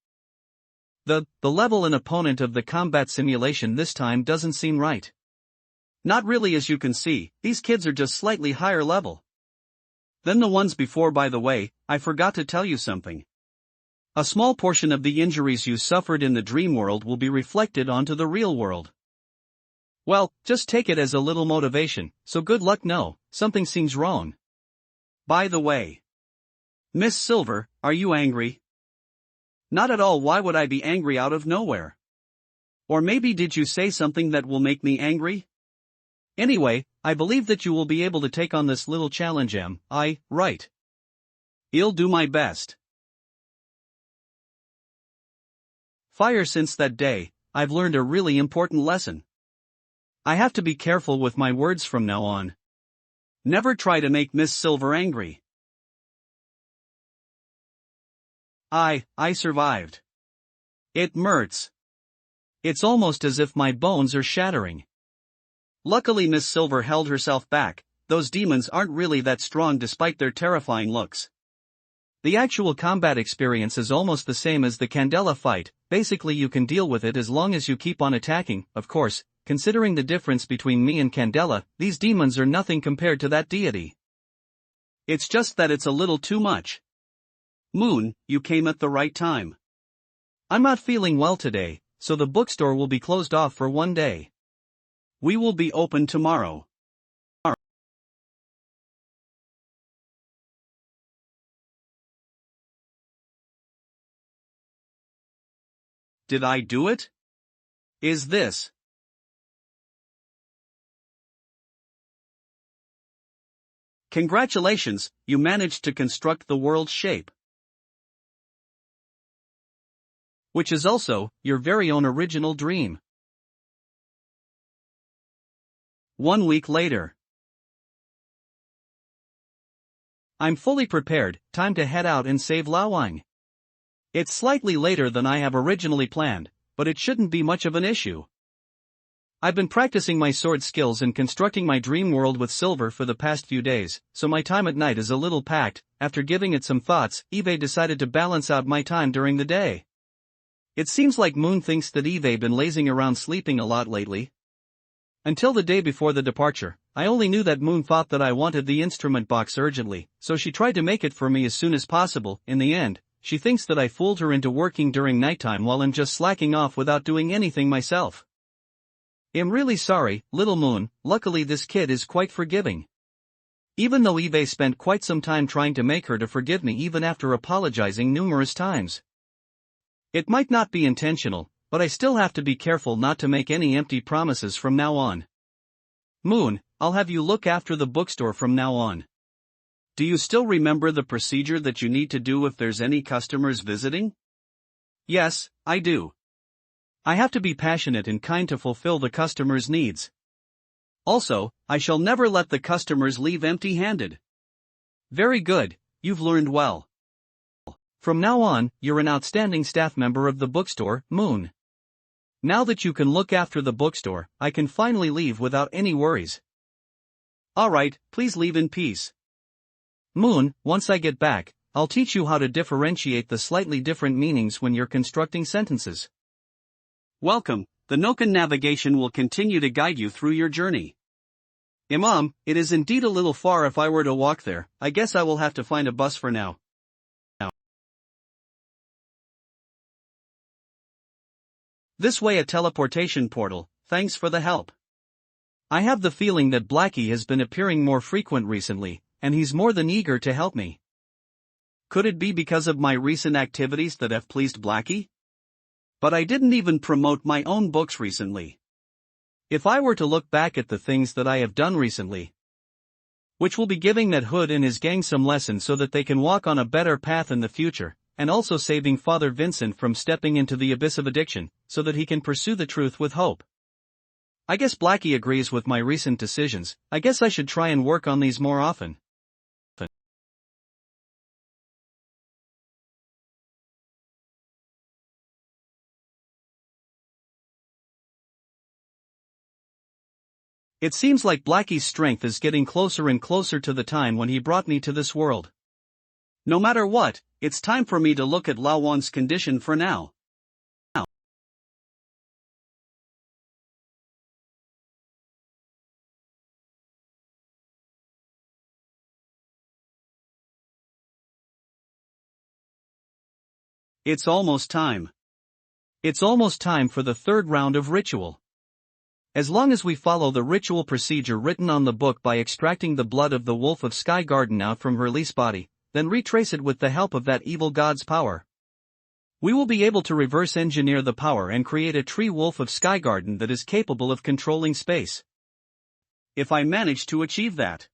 S2: The level and opponent of the combat simulation this time doesn't seem right. Not really, as you can see, these kids are just slightly higher level than the ones before. By the way, I forgot to tell you something. A small portion of the injuries you suffered in the dream world will be reflected onto the real world. Well, just take it as a little motivation, so good luck. No, something seems wrong. By the way, Miss Silver, are you angry? Not at all. Why would I be angry out of nowhere? Or maybe did you say something that will make me angry? Anyway, I believe that you will be able to take on this little challenge. Right. I'll do my best. Fire. Since that day, I've learned a really important lesson. I have to be careful with my words from now on. Never try to make Miss Silver angry. I survived. It hurts. It's almost as if my bones are shattering. Luckily Miss Silver held herself back. Those demons aren't really that strong despite their terrifying looks. The actual combat experience is almost the same as the Candela fight. Basically you can deal with it as long as you keep on attacking. Of course, considering the difference between me and Candela, these demons are nothing compared to that deity. It's just that it's a little too much. Moon, you came at the right time. I'm not feeling well today, so the bookstore will be closed off for one day. We will be open tomorrow. Did I do it? Is this? Congratulations, you managed to construct the world's shape. Which is also your very own original dream. 1 week later. I'm fully prepared, time to head out and save Lawang. It's slightly later than I have originally planned, but it shouldn't be much of an issue. I've been practicing my sword skills and constructing my dream world with Silver for the past few days, so my time at night is a little packed. After giving it some thoughts, Eve decided to balance out my time during the day. It seems like Moon thinks that Eve been lazing around sleeping a lot lately. Until the day before the departure, I only knew that Moon thought that I wanted the instrument box urgently, so she tried to make it for me as soon as possible. In the end, she thinks that I fooled her into working during nighttime while I'm just slacking off without doing anything myself. I'm really sorry, little Moon. Luckily this kid is quite forgiving. Even though Eve spent quite some time trying to make her to forgive me even after apologizing numerous times. It might not be intentional, but I still have to be careful not to make any empty promises from now on. Moon, I'll have you look after the bookstore from now on.
S1: Do you still remember the procedure that you need to do if there's any customers visiting?
S2: Yes, I do. I have to be passionate and kind to fulfill the customer's needs.
S1: Also, I shall never let the customers leave empty-handed.
S2: Very good, you've learned well. From now on, you're an outstanding staff member of the bookstore, Moon. Now that you can look after the bookstore, I can finally leave without any worries.
S1: Alright, please leave in peace.
S2: Moon, once I get back, I'll teach you how to differentiate the slightly different meanings when you're constructing sentences.
S1: Welcome, the Noken navigation will continue to guide you through your journey. Imam, it is indeed a little far if I were to walk there. I guess I will have to find a bus for now. This way, a teleportation portal. Thanks for the help.
S2: I have the feeling that Lackey has been appearing more frequent recently, and he's more than eager to help me.
S1: Could it be because of my recent activities that have pleased Lackey? But I didn't even promote my own books recently.
S2: If I were to look back at the things that I have done recently, which will be giving that Hood and his gang some lessons so that they can walk on a better path in the future, and also saving Father Vincent from stepping into the abyss of addiction, so that he can pursue the truth with hope. I guess Lackey agrees with my recent decisions. I guess I should try and work on these more often. It seems like Lackey's strength is getting closer and closer to the time when he brought me to this world.
S1: No matter what, it's time for me to look at Lawan's condition for now. It's almost time.
S2: It's almost time for the third round of ritual. As long as we follow the ritual procedure written on the book by extracting the blood of the Wolf of Sky Garden out from Release body, then retrace it with the help of that evil god's power, we will be able to reverse engineer the power and create a tree Wolf of Sky Garden that is capable of controlling space.
S1: If I manage to achieve that,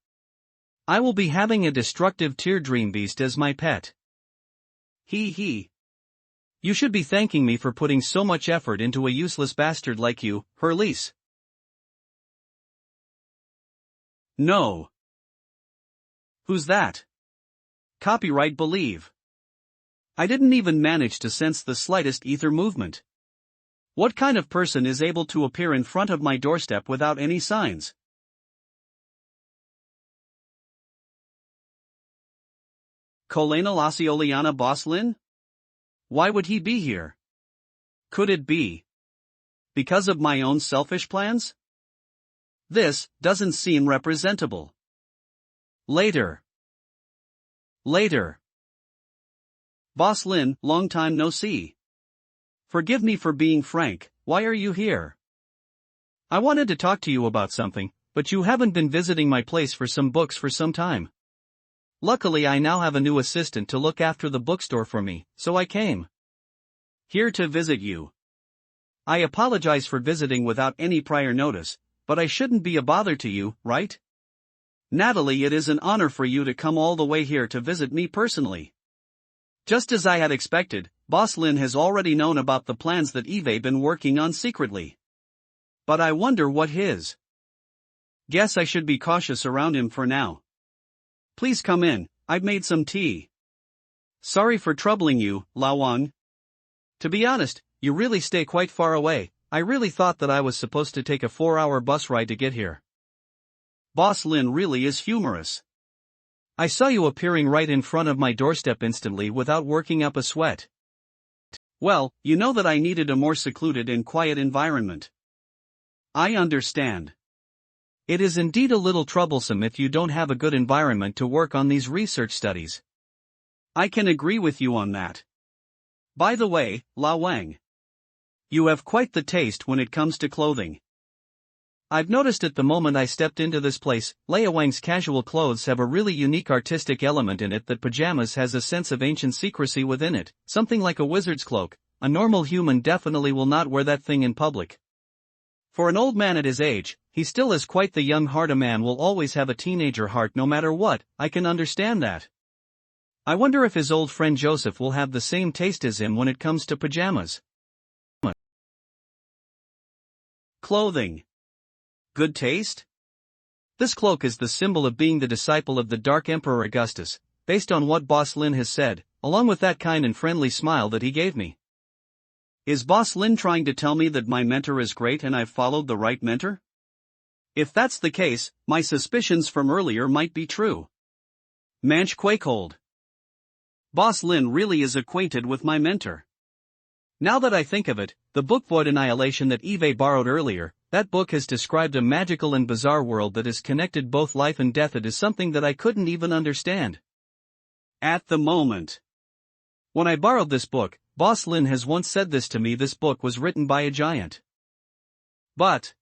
S2: I will be having a destructive tear dream beast as my pet.
S1: Hee.
S2: You should be thanking me for putting so much effort into a useless bastard like you, Herlease.
S1: No.
S2: Who's that?
S1: Copyright believe. I didn't even manage to sense the slightest ether movement. What kind of person is able to appear in front of my doorstep without any signs? Colena Lacioliana Boslin? Why would he be here? Could it be because of my own selfish plans? This doesn't seem representable. Later. Boss Lin, long time no see. Forgive me for being frank, why are you here?
S2: I wanted to talk to you about something, but you haven't been visiting my place for some books for some time. Luckily I now have a new assistant to look after the bookstore for me, so I came
S1: here to visit you. I apologize for visiting without any prior notice, but I shouldn't be a bother to you, right? Natalie, it is an honor for you to come all the way here to visit me personally. Just as I had expected, Boss Lin has already known about the plans that Eve been working on secretly. But I wonder what his. Guess I should be cautious around him for now. Please come in, I've made some tea. Sorry for troubling you, Lawan. To be honest, you really stay quite far away. I really thought that I was supposed to take a 4-hour bus ride to get here. Boss Lin really is humorous.
S2: I saw you appearing right in front of my doorstep instantly without working up a sweat.
S1: Well, you know that I needed a more secluded and quiet environment. I understand.
S2: It is indeed a little troublesome if you don't have a good environment to work on these research studies.
S1: I can agree with you on that. By the way, La Wang, you have quite the taste when it comes to clothing.
S2: I've noticed it the moment I stepped into this place. Lei Wang's casual clothes have a really unique artistic element in it that pajamas has a sense of ancient secrecy within it, something like a wizard's cloak. A normal human definitely will not wear that thing in public. For an old man at his age, he still has quite the young heart. A man will always have a teenager heart no matter what. I can understand that. I wonder if his old friend Joseph will have the same taste as him when it comes to pajamas.
S1: Clothing. Good taste?
S2: This cloak is the symbol of being the disciple of the Dark Emperor Augustus, based on what Boss Lin has said, along with that kind and friendly smile that he gave me.
S1: Is Boss Lin trying to tell me that my mentor is great and I've followed the right mentor? If that's the case, my suspicions from earlier might be true. Manch Quakehold. Boss Lin really is acquainted with my mentor. Now that I think of it, the book Void Annihilation that Eve borrowed earlier, that book has described a magical and bizarre world that has connected both life and death. It is something that I couldn't even understand. At the moment.
S2: When I borrowed this book, Boss Lin has once said this to me. This book was written by a giant.
S1: But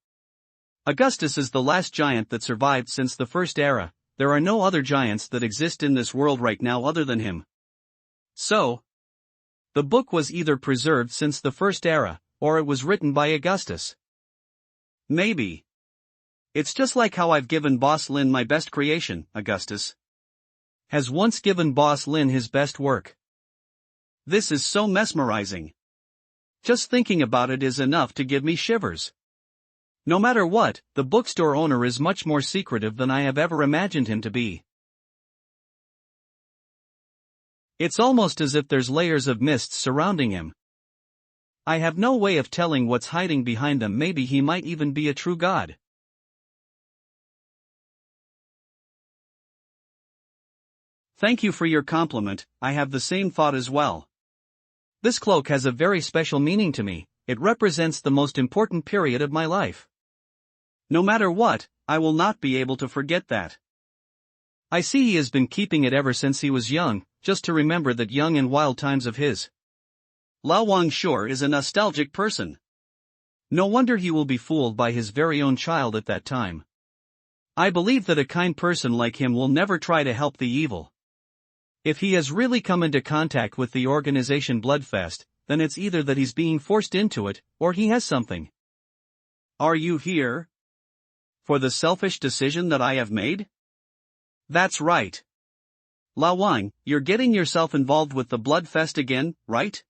S1: Augustus is the last giant that survived since the First Era. There are no other giants that exist in this world right now other than him. So, the book was either preserved since the First Era, or it was written by Augustus. Maybe. It's just like how I've given Boss Lin my best creation. Augustus has once given Boss Lin his best work. This is so mesmerizing. Just thinking about it is enough to give me shivers. No matter what, the bookstore owner is much more secretive than I have ever imagined him to be. It's almost as if there's layers of mist surrounding him. I have no way of telling what's hiding behind them. Maybe he might even be a true god. Thank you for your compliment. I have the same thought as well.
S2: This cloak has a very special meaning to me. It represents the most important period of my life.
S1: No matter what, I will not be able to forget that.
S2: I see he has been keeping it ever since he was young, just to remember that young and wild times of his.
S1: Lao Wang sure is a nostalgic person.
S2: No wonder he will be fooled by his very own child at that time.
S1: I believe that a kind person like him will never try to help the evil.
S2: If he has really come into contact with the organization Bloodfest, then it's either that he's being forced into it, or he has something.
S1: Are you here for the selfish decision that I have made? That's right. Lao Wang, you're getting yourself involved with the Bloodfest again, right?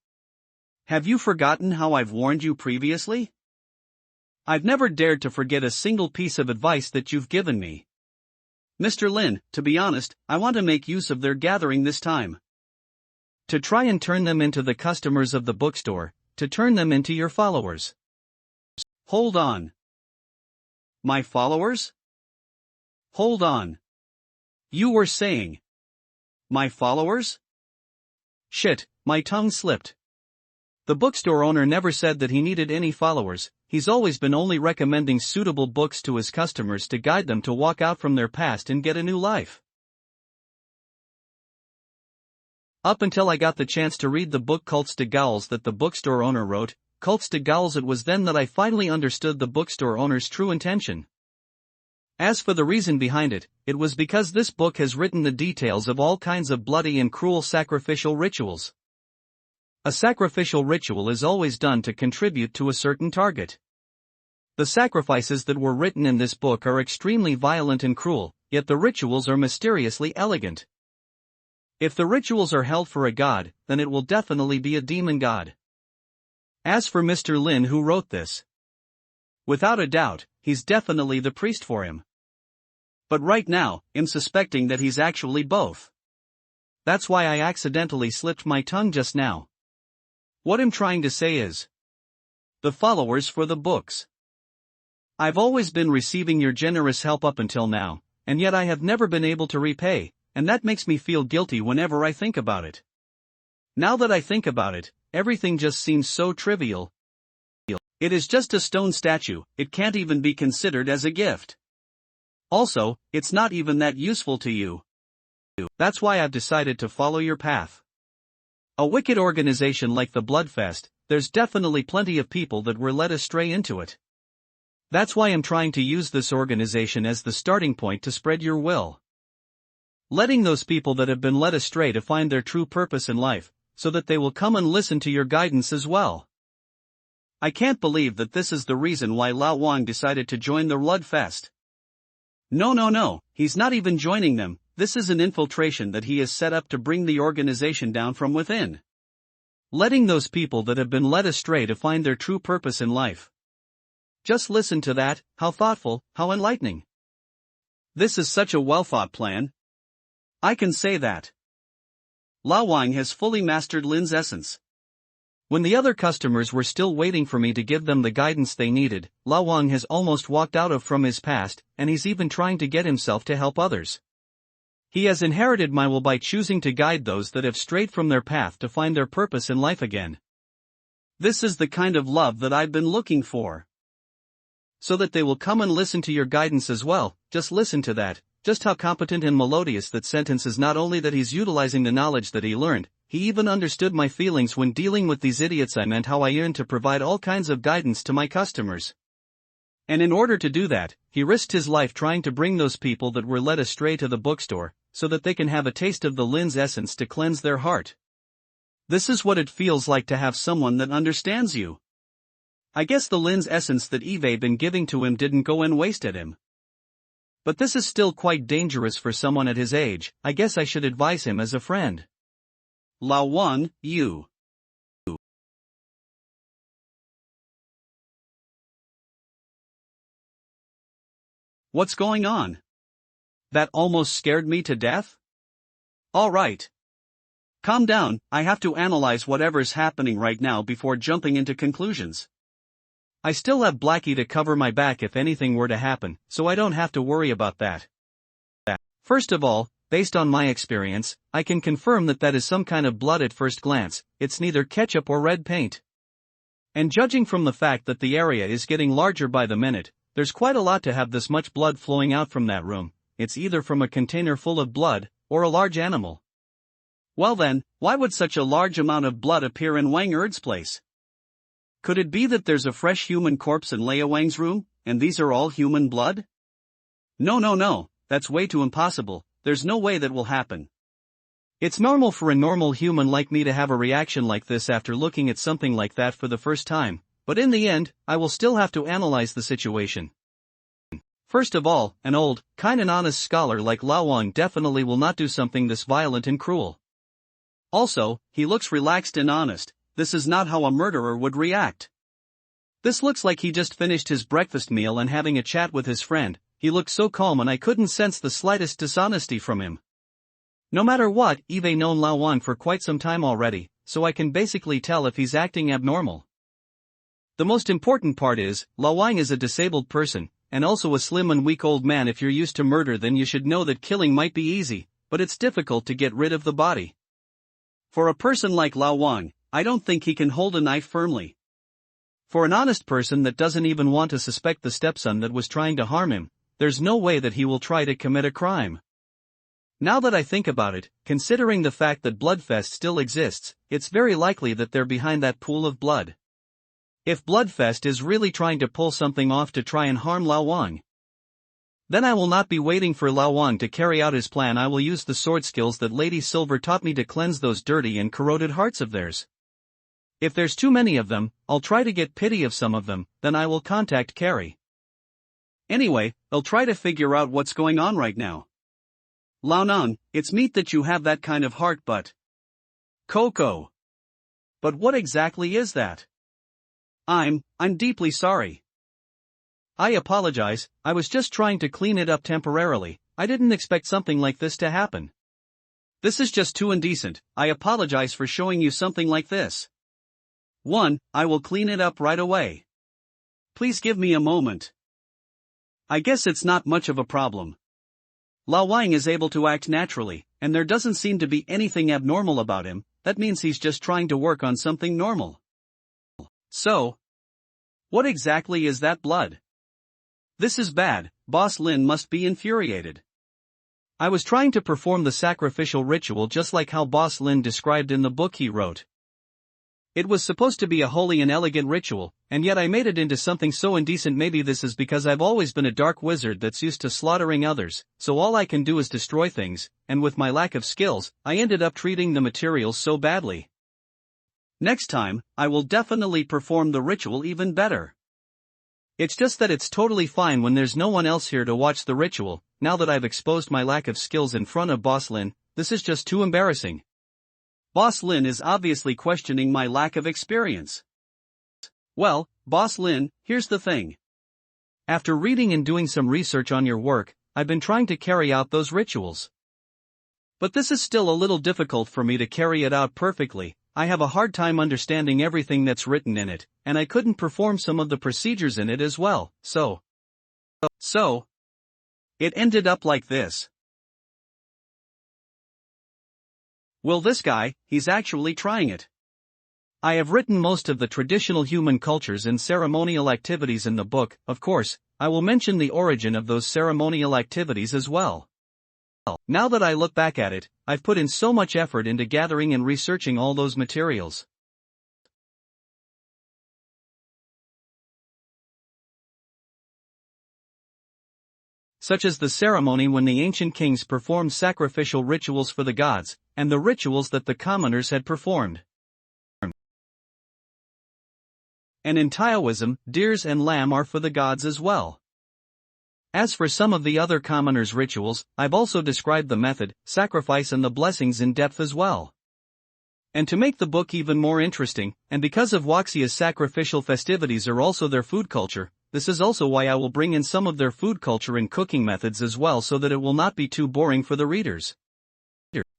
S1: Have you forgotten how I've warned you previously? I've never dared to forget a single piece of advice that you've given me. Mr. Lin, to be honest, I want to make use of their gathering this time.
S2: To try and turn them into the customers of the bookstore, to turn them into your followers.
S1: Hold on. My followers? Hold on. You were saying my followers?
S2: Shit, my tongue slipped. The bookstore owner never said that he needed any followers. He's always been only recommending suitable books to his customers to guide them to walk out from their past and get a new life. Up until I got the chance to read the book Cultes de Gaules that the bookstore owner wrote, Cultes de Gaules, it was then that I finally understood the bookstore owner's true intention. As for the reason behind it, it was because this book has written the details of all kinds of bloody and cruel sacrificial rituals. A sacrificial ritual is always done to contribute to a certain target. The sacrifices that were written in this book are extremely violent and cruel, yet the rituals are mysteriously elegant. If the rituals are held for a god, then it will definitely be a demon god. As for Mr. Lin who wrote this, without a doubt, he's definitely the priest for him. But right now, I'm suspecting that he's actually both. That's why I accidentally slipped my tongue just now. What I'm trying to say is, the followers for the books. I've always been receiving your generous help up until now, and yet I have never been able to repay, and that makes me feel guilty whenever I think about it. Now that I think about it, everything just seems so trivial.
S1: It is just a stone statue, it can't even be considered as a gift. Also, it's not even that useful to you.
S2: That's why I've decided to follow your path. A wicked organization like the Bloodfest, there's definitely plenty of people that were led astray into it. That's why I'm trying to use this organization as the starting point to spread your will. Letting those people that have been led astray to find their true purpose in life, so that they will come and listen to your guidance as well.
S1: I can't believe that this is the reason why Lao Wang decided to join the Bloodfest. No, he's not even joining them, this is an infiltration that he has set up to bring the organization down from within.
S2: Letting those people that have been led astray to find their true purpose in life. Just listen to that, how thoughtful, how enlightening.
S1: This is such a well-thought plan. I can say that. Lao Wang has fully mastered Lin's essence.
S2: When the other customers were still waiting for me to give them the guidance they needed, Lao Wang has almost walked out of from his past, and he's even trying to get himself to help others. He has inherited my will by choosing to guide those that have strayed from their path to find their purpose in life again.
S1: This is the kind of love that I've been looking for.
S2: So that they will come and listen to your guidance as well, just listen to that, just how competent and melodious that sentence is. Not only that he's utilizing the knowledge that he learned, he even understood my feelings when dealing with these idiots. I meant how I yearn to provide all kinds of guidance to my customers. And in order to do that, he risked his life trying to bring those people that were led astray to the bookstore, so that they can have a taste of the Lin's essence to cleanse their heart.
S1: This is what it feels like to have someone that understands you. I guess the Lin's essence that Eve been giving to him didn't go in waste at him.
S2: But this is still quite dangerous for someone at his age. I guess I should advise him as a friend.
S1: Lao Wang, you. What's going on? That almost scared me to death? All right. Calm down, I have to analyze whatever's happening right now before jumping into conclusions.
S2: I still have Lackey to cover my back if anything were to happen, so I don't have to worry about that. First of all, based on my experience, I can confirm that that is some kind of blood at first glance. It's neither ketchup or red paint. And judging from the fact that the area is getting larger by the minute, there's quite a lot to have this much blood flowing out from that room. It's either from a container full of blood, or a large animal.
S1: Well then, why would such a large amount of blood appear in Wang Erd's place? Could it be that there's a fresh human corpse in Leia Wang's room, and these are all human blood? No, that's way too impossible, there's no way that will happen.
S2: It's normal for a normal human like me to have a reaction like this after looking at something like that for the first time, but in the end, I will still have to analyze the situation. First of all, an old, kind and honest scholar like Lao Wang definitely will not do something this violent and cruel.
S1: Also, he looks relaxed and honest. This is not how a murderer would react. This looks like he just finished his breakfast meal and having a chat with his friend. He looked so calm and I couldn't sense the slightest dishonesty from him. No matter what, I've known Lao Wang for quite some time already, so I can basically tell if he's acting abnormal. The most important part is, Lao Wang is a disabled person, and also a slim and weak old man. If you're used to murder, then you should know that killing might be easy, but it's difficult to get rid of the body. For a person like Lao Wang, I don't think he can hold a knife firmly. For an honest person that doesn't even want to suspect the stepson that was trying to harm him, there's no way that he will try to commit a crime. Now that I think about it, considering the fact that Bloodfest still exists, it's very likely that they're behind that pool of blood. If Bloodfest is really trying to pull something off to try and harm Lao Wang, then I will not be waiting for Lao Wang to carry out his plan. I will use the sword skills that Lady Silver taught me to cleanse those dirty and corroded hearts of theirs. If there's too many of them, I'll try to get pity of some of them, then I will contact Carrie. Anyway, I'll try to figure out what's going on right now. Lao Nang, it's neat that you have that kind of heart, but... Coco. But what exactly is that? I'm deeply sorry. I apologize, I was just trying to clean it up temporarily. I didn't expect something like this to happen. This is just too indecent. I apologize for showing you something like this. I will clean it up right away. Please give me a moment. I guess it's not much of a problem. Lao Wang is able to act naturally, and there doesn't seem to be anything abnormal about him, that means he's just trying to work on something normal. So, what exactly is that blood? This is bad, Boss Lin must be infuriated. I was trying to perform the sacrificial ritual just like how Boss Lin described in the book he wrote. It was supposed to be a holy and elegant ritual, and yet I made it into something so indecent. Maybe this is because I've always been a dark wizard that's used to slaughtering others, so all I can do is destroy things, and with my lack of skills, I ended up treating the materials so badly. Next time, I will definitely perform the ritual even better. It's just that it's totally fine when there's no one else here to watch the ritual. Now that I've exposed my lack of skills in front of Boss Lin, this is just too embarrassing. Boss Lin is obviously questioning my lack of experience. Well, Boss Lin, here's the thing. After reading and doing some research on your work, I've been trying to carry out those rituals. But this is still a little difficult for me to carry it out perfectly. I have a hard time understanding everything that's written in it, and I couldn't perform some of the procedures in it as well, so it ended up like this. Well, this guy, he's actually trying it. I have written most of the traditional human cultures and ceremonial activities in the book. Of course, I will mention the origin of those ceremonial activities as well. Now that I look back at it, I've put in so much effort into gathering and researching all those materials. Such as the ceremony when the ancient kings performed sacrificial rituals for the gods, and the rituals that the commoners had performed. And in Taoism, deers and lamb are for the gods as well. As for some of the other commoners' rituals, I've also described the method, sacrifice and the blessings in depth as well. And to make the book even more interesting, and because of Wuxia's sacrificial festivities are also their food culture, this is also why I will bring in some of their food culture and cooking methods as well so that it will not be too boring for the readers.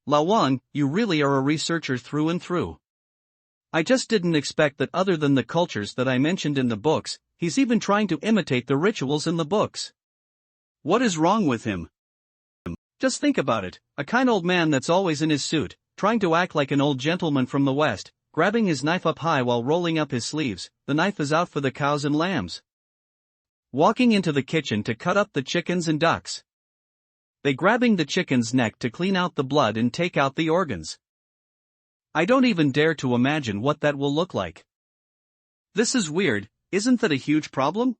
S1: Lao Wang, you really are a researcher through and through. I just didn't expect that other than the cultures that I mentioned in the books, he's even trying to imitate the rituals in the books. What is wrong with him? Just think about it, a kind old man that's always in his suit, trying to act like an old gentleman from the West, grabbing his knife up high while rolling up his sleeves. The knife is out for the cows and lambs. Walking into the kitchen to cut up the chickens and ducks. They grabbing the chicken's neck to clean out the blood and take out the organs. I don't even dare to imagine what that will look like. This is weird, isn't that a huge problem?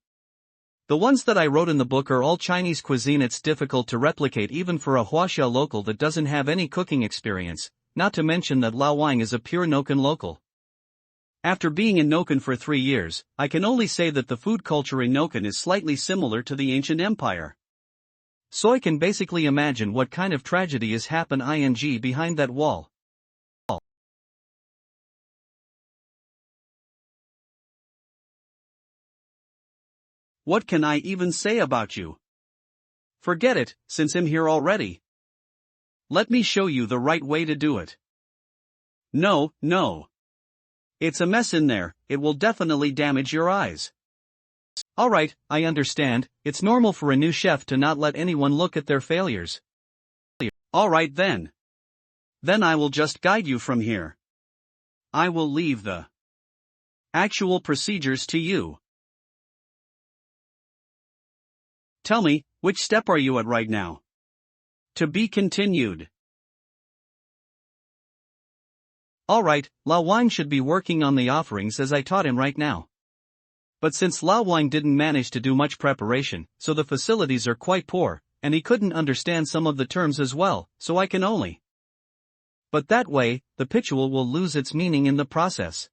S1: The ones that I wrote in the book are all Chinese cuisine. It's difficult to replicate even for a Huaxia local that doesn't have any cooking experience, not to mention that Lao Wang is a pure Noken local. After being in Noken for 3 years, I can only say that the food culture in Noken is slightly similar to the ancient empire. So I can basically imagine what kind of tragedy is happening behind that wall. What can I even say about you? Forget it, since I'm here already. Let me show you the right way to do it. No. It's a mess in there, it will definitely damage your eyes. Alright, I understand, it's normal for a new chef to not let anyone look at their failures. Alright then. Then I will just guide you from here. I will leave the actual procedures to you. Tell me, which step are you at right now? To be continued. Alright, Lao Wang should be working on the offerings as I taught him right now. But since Lao Wang didn't manage to do much preparation, so the facilities are quite poor, and he couldn't understand some of the terms as well, so I can only. But that way, the ritual will lose its meaning in the process.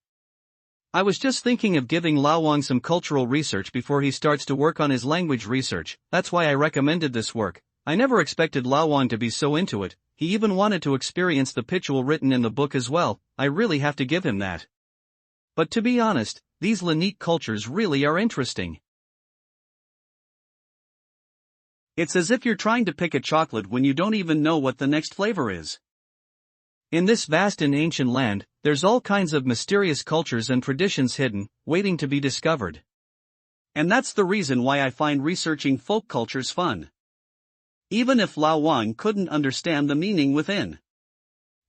S1: I was just thinking of giving Lao Wang some cultural research before he starts to work on his language research. That's why I recommended this work. I never expected Lao Wang to be so into it. He even wanted to experience the ritual written in the book as well. I really have to give him that. But to be honest, these Lanique cultures really are interesting. It's as if you're trying to pick a chocolate when you don't even know what the next flavor is. In this vast and ancient land, there's all kinds of mysterious cultures and traditions hidden, waiting to be discovered. And that's the reason why I find researching folk cultures fun. Even if Lao Wang couldn't understand the meaning within.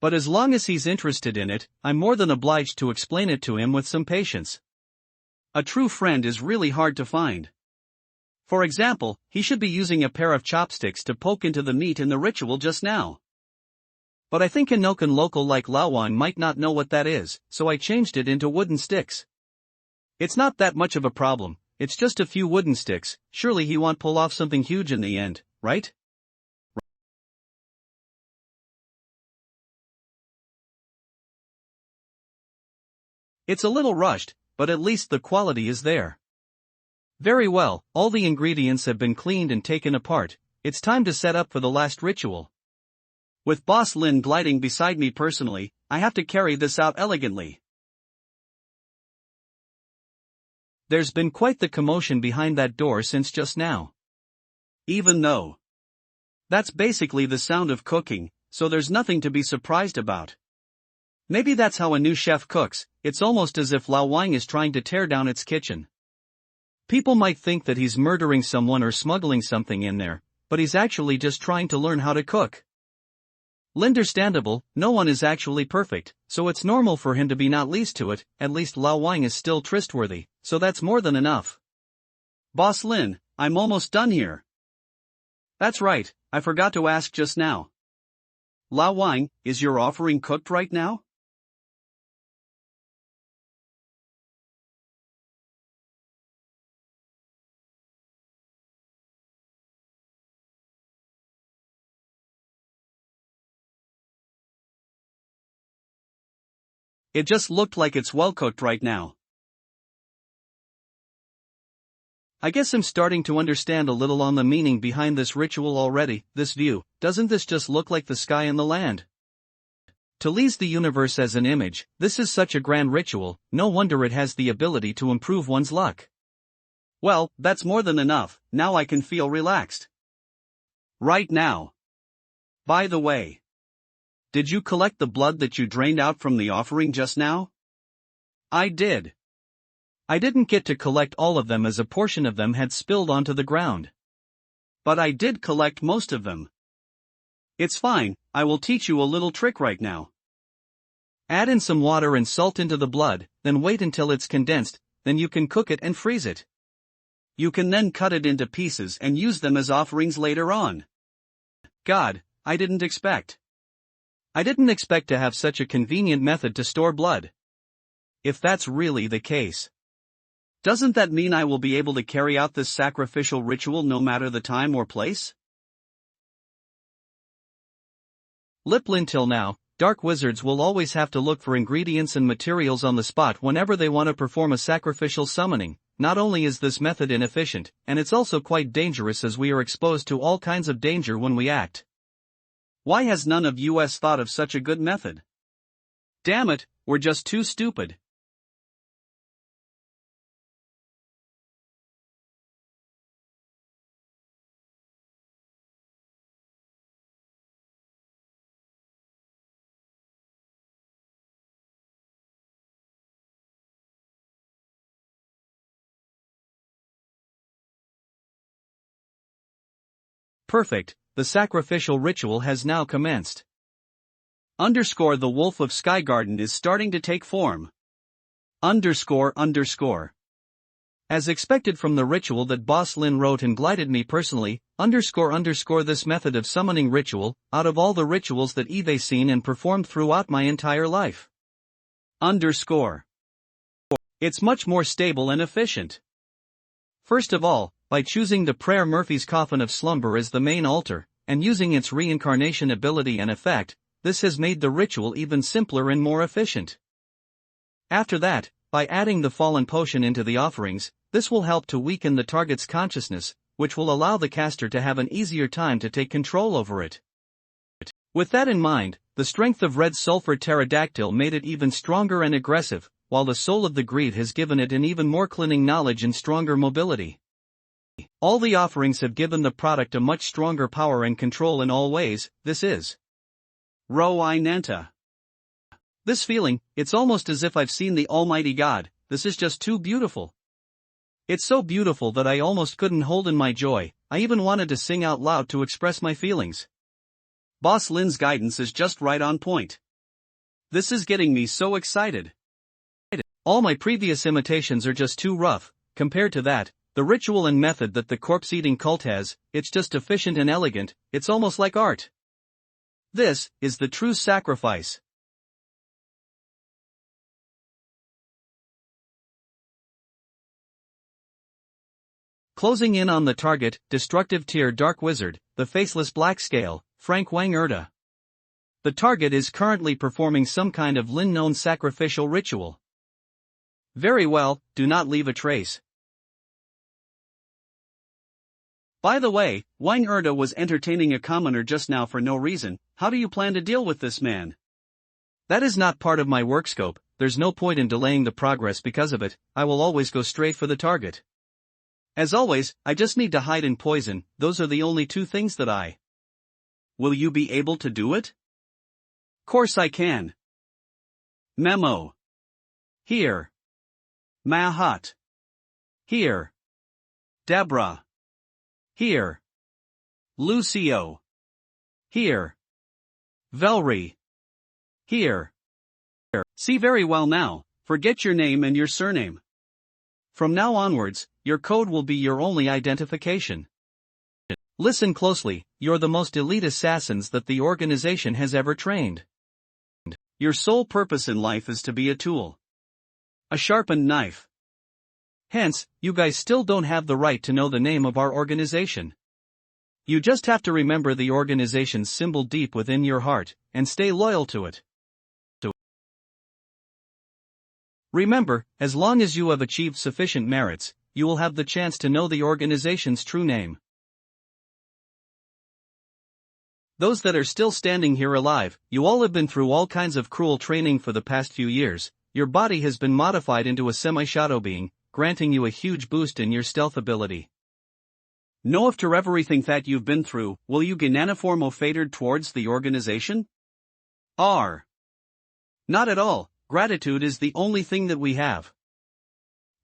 S2: But as long as he's interested in it, I'm more than obliged to explain it to him with some patience.
S1: A true friend is really hard to find. For example, he should be using a pair of chopsticks to poke into the meat in the ritual just now.
S2: But I think an Nokan local like Laowang might not know what that is, so I changed it into wooden sticks.
S1: It's not that much of a problem, it's just a few wooden sticks, surely he won't pull off something huge in the end, right?
S2: It's a little rushed, but at least the quality is there. Very well, all the ingredients have been cleaned and taken apart, it's time to set up for the last ritual.
S1: With Boss Lin gliding beside me personally, I have to carry this out elegantly.
S2: There's been quite the commotion behind that door since just now.
S1: Even though that's basically the sound of cooking, so there's nothing to be surprised about. Maybe that's how a new chef cooks, it's almost as if Laowang is trying to tear down its kitchen. People might think that he's murdering someone or smuggling something in there, but he's actually just trying to learn how to cook. Understandable, no one is actually perfect, so it's normal for him to be not least to it, at least Laowang is still trustworthy, so that's more than enough. Boss Lin, I'm almost done here. That's right, I forgot to ask just now. Laowang, is your offering cooked right now? It just looked like it's well cooked right now.
S2: I guess I'm starting to understand a little on the meaning behind this ritual already. This view, doesn't this just look like the sky and the land? To lease the universe as an image, this is such a grand ritual, no wonder it has the ability to improve one's luck.
S1: Well, that's more than enough, now I can feel relaxed. Right now. By the way, did you collect the blood that you drained out from the offering just now?
S2: I did. I didn't get to collect all of them as a portion of them had spilled onto the ground.
S1: But I did collect most of them. It's fine, I will teach you a little trick right now.
S2: Add in some water and salt into the blood, then wait until it's condensed, then you can cook it and freeze it.
S1: You can then cut it into pieces and use them as offerings later on. God, I didn't expect to have such a convenient method to store blood.
S2: If that's really the case,
S1: doesn't that mean I will be able to carry out this sacrificial ritual no matter the time or place?
S2: Till now, dark wizards will always have to look for ingredients and materials on the spot whenever they want to perform a sacrificial summoning. Not only is this method inefficient, and it's also quite dangerous as we are exposed to all kinds of danger when we act.
S1: Why has none of us thought of such a good method? Damn it, we're just too stupid.
S2: Perfect, the sacrificial ritual has now commenced.
S1: The Wolf of Sky Garden is starting to take form.
S2: As expected from the ritual that Boss Lin wrote and glided me personally, this method of summoning ritual, out of all the rituals that I've seen and performed throughout my entire life.
S1: It's much more stable and efficient.
S2: First of all, by choosing the Prayer Murphy's Coffin of Slumber as the main altar, and using its reincarnation ability and effect, this has made the ritual even simpler and more efficient. After that, by adding the Fallen Potion into the offerings, this will help to weaken the target's consciousness, which will allow the caster to have an easier time to take control over it. With that in mind, the strength of Red Sulfur Pterodactyl made it even stronger and aggressive, while the Soul of the Greed has given it an even more cleaning knowledge and stronger mobility. All the offerings have given the product a much stronger power and control in all ways. This is
S1: Roi Nanta.
S2: This feeling, it's almost as if I've seen the Almighty God. This is just too beautiful. It's so beautiful that I almost couldn't hold in my joy. I even wanted to sing out loud to express my feelings.
S1: Boss Lin's guidance is just right on point. This is getting me so excited.
S2: All my previous imitations are just too rough, compared to that. The ritual and method that the corpse-eating cult has, it's just efficient and elegant, it's almost like art. This is the true sacrifice. Closing in on the target, destructive tier Dark Wizard, the faceless black scale, Frank Wang Erta. The target is currently performing some kind of Lin-known sacrificial ritual. Very well, do not leave a trace. By the way, Wang Erta was entertaining a commoner just now for no reason. How do you plan to deal with this man? That is not part of my work scope. There's no point in delaying the progress because of it. I will always go straight for the target. As always, I just need to hide and poison. Those are the only two things that I. Will you be able to do it? Course I can. Memo. Here. Mahat. Here. Deborah. Here. Lucio. Here. Velry. Here. See very well now, forget your name and your surname. From now onwards, your code will be your only identification. Listen closely, you're the most elite assassins that the organization has ever trained. Your sole purpose in life is to be a tool. A sharpened knife. Hence, you guys still don't have the right to know the name of our organization. You just have to remember the organization's symbol deep within your heart, and stay loyal to it. Remember, as long as you have achieved sufficient merits, you will have the chance to know the organization's true name. Those that are still standing here alive, you all have been through all kinds of cruel training for the past few years. Your body has been modified into a semi-shadow being, granting you a huge boost in your stealth ability. Know after everything that you've been through, will you Gananiformo fated towards the organization? R. Not at all. Gratitude is the only thing that we have.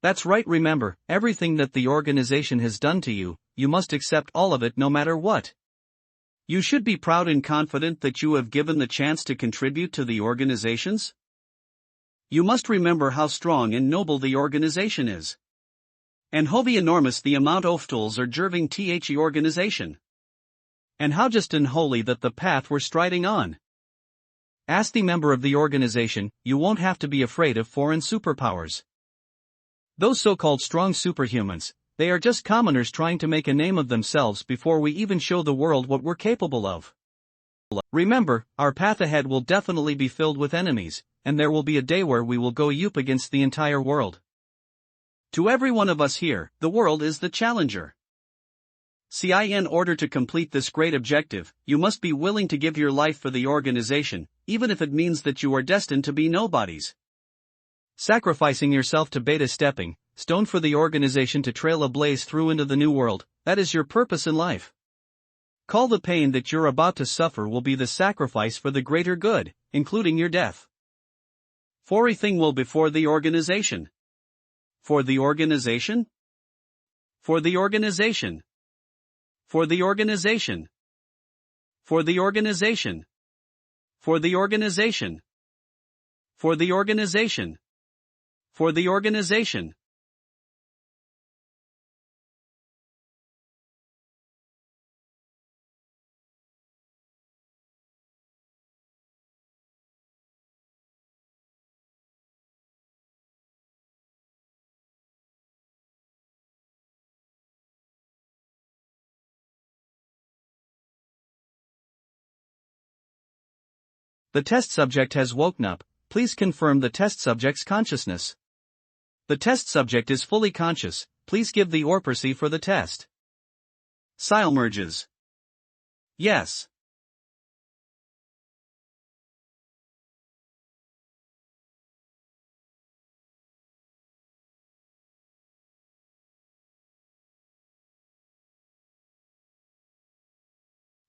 S2: That's right, remember, everything that the organization has done to you, you must accept all of it no matter what. You should be proud and confident that you have given the chance to contribute to the organizations. You must remember how strong and noble the organization is. And how enormous the amount of tools are serving the organization. And how just unholy that the path we're striding on. As the member of the organization, you won't have to be afraid of foreign superpowers. Those so-called strong superhumans, they are just commoners trying to make a name of themselves before we even show the world what we're capable of. Remember, our path ahead will definitely be filled with enemies, and there will be a day where we will go up against the entire world. To every one of us here, the world is the challenger. In order to complete this great objective, you must be willing to give your life for the organization, even if it means that you are destined to be nobodies. Sacrificing yourself to beta stepping stone for the organization to trail a blaze through into the new world, that is your purpose in life. Call the pain that you're about to suffer will be the sacrifice for the greater good, including your death. For everything will before the organization. For the organization? For the organization. For the organization. For the organization. For the organization. For the organization. For the organization. The test subject has woken up. Please confirm the test subject's consciousness. The test subject is fully conscious. Please give the orperacy for the test. Merges. Yes.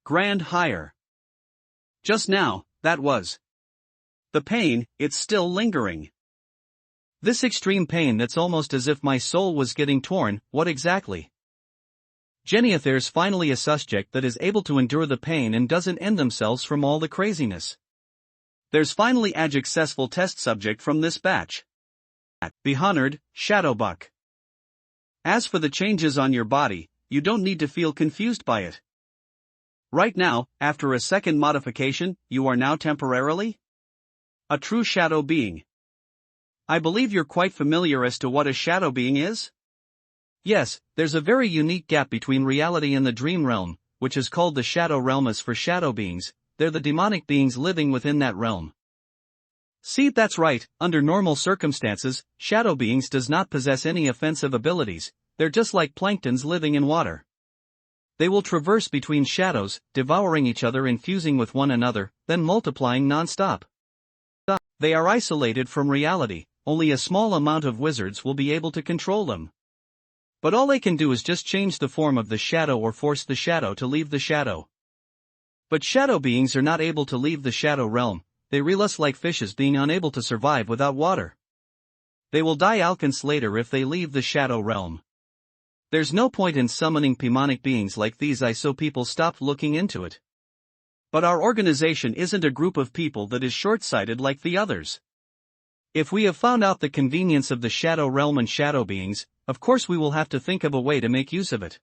S2: Grand higher. Just now, that was. The pain, it's still lingering. This extreme pain that's almost as if my soul was getting torn, what exactly? There's finally a subject that is able to endure the pain and doesn't end themselves from all the craziness.
S1: There's finally a successful test subject from this batch. Behunard, Shadowbuck. As for the changes on your body, you don't need to feel confused by it. Right now, after a second modification, you are now temporarily a true shadow being. I believe you're quite familiar as to what a shadow being is?
S2: Yes, there's a very unique gap between reality and the dream realm, which is called the shadow realm. As for shadow beings, they're the demonic beings living within that realm.
S1: See, that's right, under normal circumstances, shadow beings does not possess any offensive abilities, they're just like planktons living in water. They will traverse between shadows, devouring each other and fusing with one another, then multiplying non-stop. They are isolated from reality, only a small amount of wizards will be able to control them. But all they can do is just change the form of the shadow or force the shadow to leave the shadow. But shadow beings are not able to leave the shadow realm, they relust like fishes being unable to survive without water. They will die alchins later if they leave the shadow realm. There's no point in summoning demonic beings like these, so people stopped looking into it. But our organization isn't a group of people that is short-sighted like the others. If we have found out the convenience of the shadow realm and shadow beings, of course we will have to think of a way to make use of it.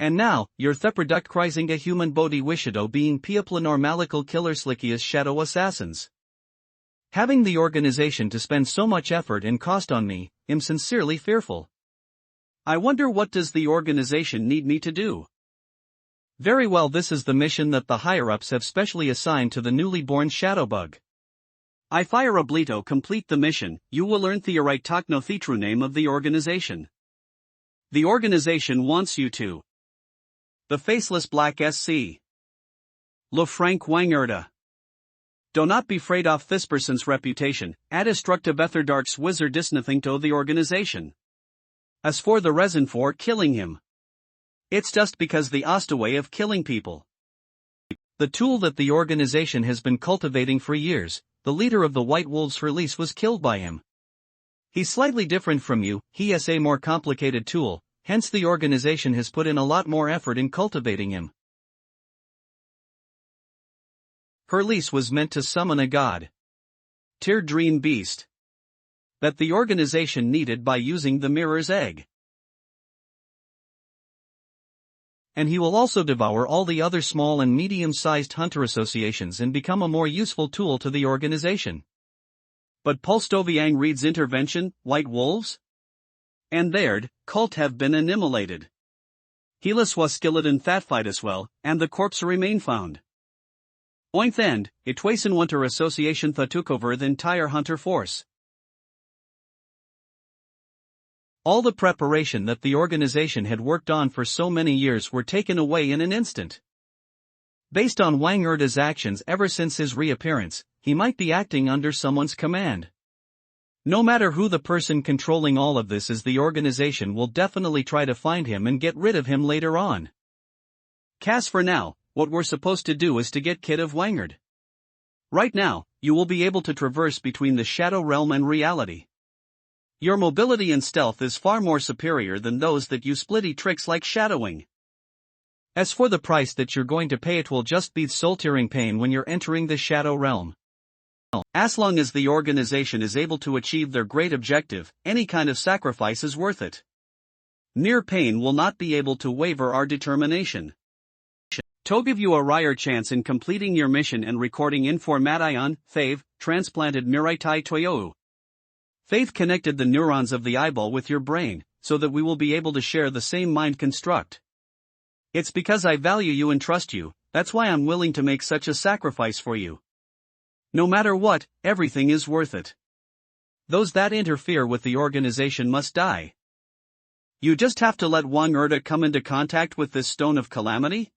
S1: And now, your theproduct crising a human body wishido being people normalical killer slickiest shadow assassins. Having the organization to spend so much effort and cost on me, I'm sincerely fearful. I wonder what does the organization need me to do? Very well, this is the mission that the higher-ups have specially assigned to the newly born Shadowbug. I fire oblito complete the mission, you will learn the right Tokno the true name of the organization. The organization wants you to. The Faceless Black SC. Le Frank Wangerda. Do not be afraid of this person's reputation, a destructive etherdarks wizard is nothing to the organization. As for the reason for killing him, it's just because the Asta way of killing people. The tool that the organization has been cultivating for years, the leader of the White Wolves release was killed by him. He's slightly different from you, he has a more complicated tool, hence the organization has put in a lot more effort in cultivating him. Herlease was meant to summon a god. Tier Dream Beast. That the organization needed by using the Mirror's Egg. And he will also devour all the other small and medium-sized hunter associations and become a more useful tool to the organization. But Pulstoviang Reed's intervention, White Wolves? And theired, cult have been annihilated. Helis was skilled in that fight as well, and the corpse remain found. Ointh end, it twice in Hunter Association that took over the entire hunter force. All the preparation that the organization had worked on for so many years were taken away in an instant. Based on Wang Erda's actions ever since his reappearance, he might be acting under someone's command. No matter who the person controlling all of this is, the organization will definitely try to find him and get rid of him later on. Cass, for now, what we're supposed to do is to get Kid of Wangard. Right now, you will be able to traverse between the shadow realm and reality. Your mobility and stealth is far more superior than those that use splitty tricks like shadowing. As for the price that you're going to pay, it will just be soul-tearing pain when you're entering the shadow realm. As long as the organization is able to achieve their great objective, any kind of sacrifice is worth it. Near pain will not be able to waver our determination. To give you a rare chance in completing your mission and recording information, Fave, transplanted Miritai Toyou. Faith connected the neurons of the eyeball with your brain, so that we will be able to share the same mind construct. It's because I value you and trust you, that's why I'm willing to make such a sacrifice for you. No matter what, everything is worth it. Those that interfere with the organization must die. You just have to let Wang Erda come into contact with this Stone of Calamity?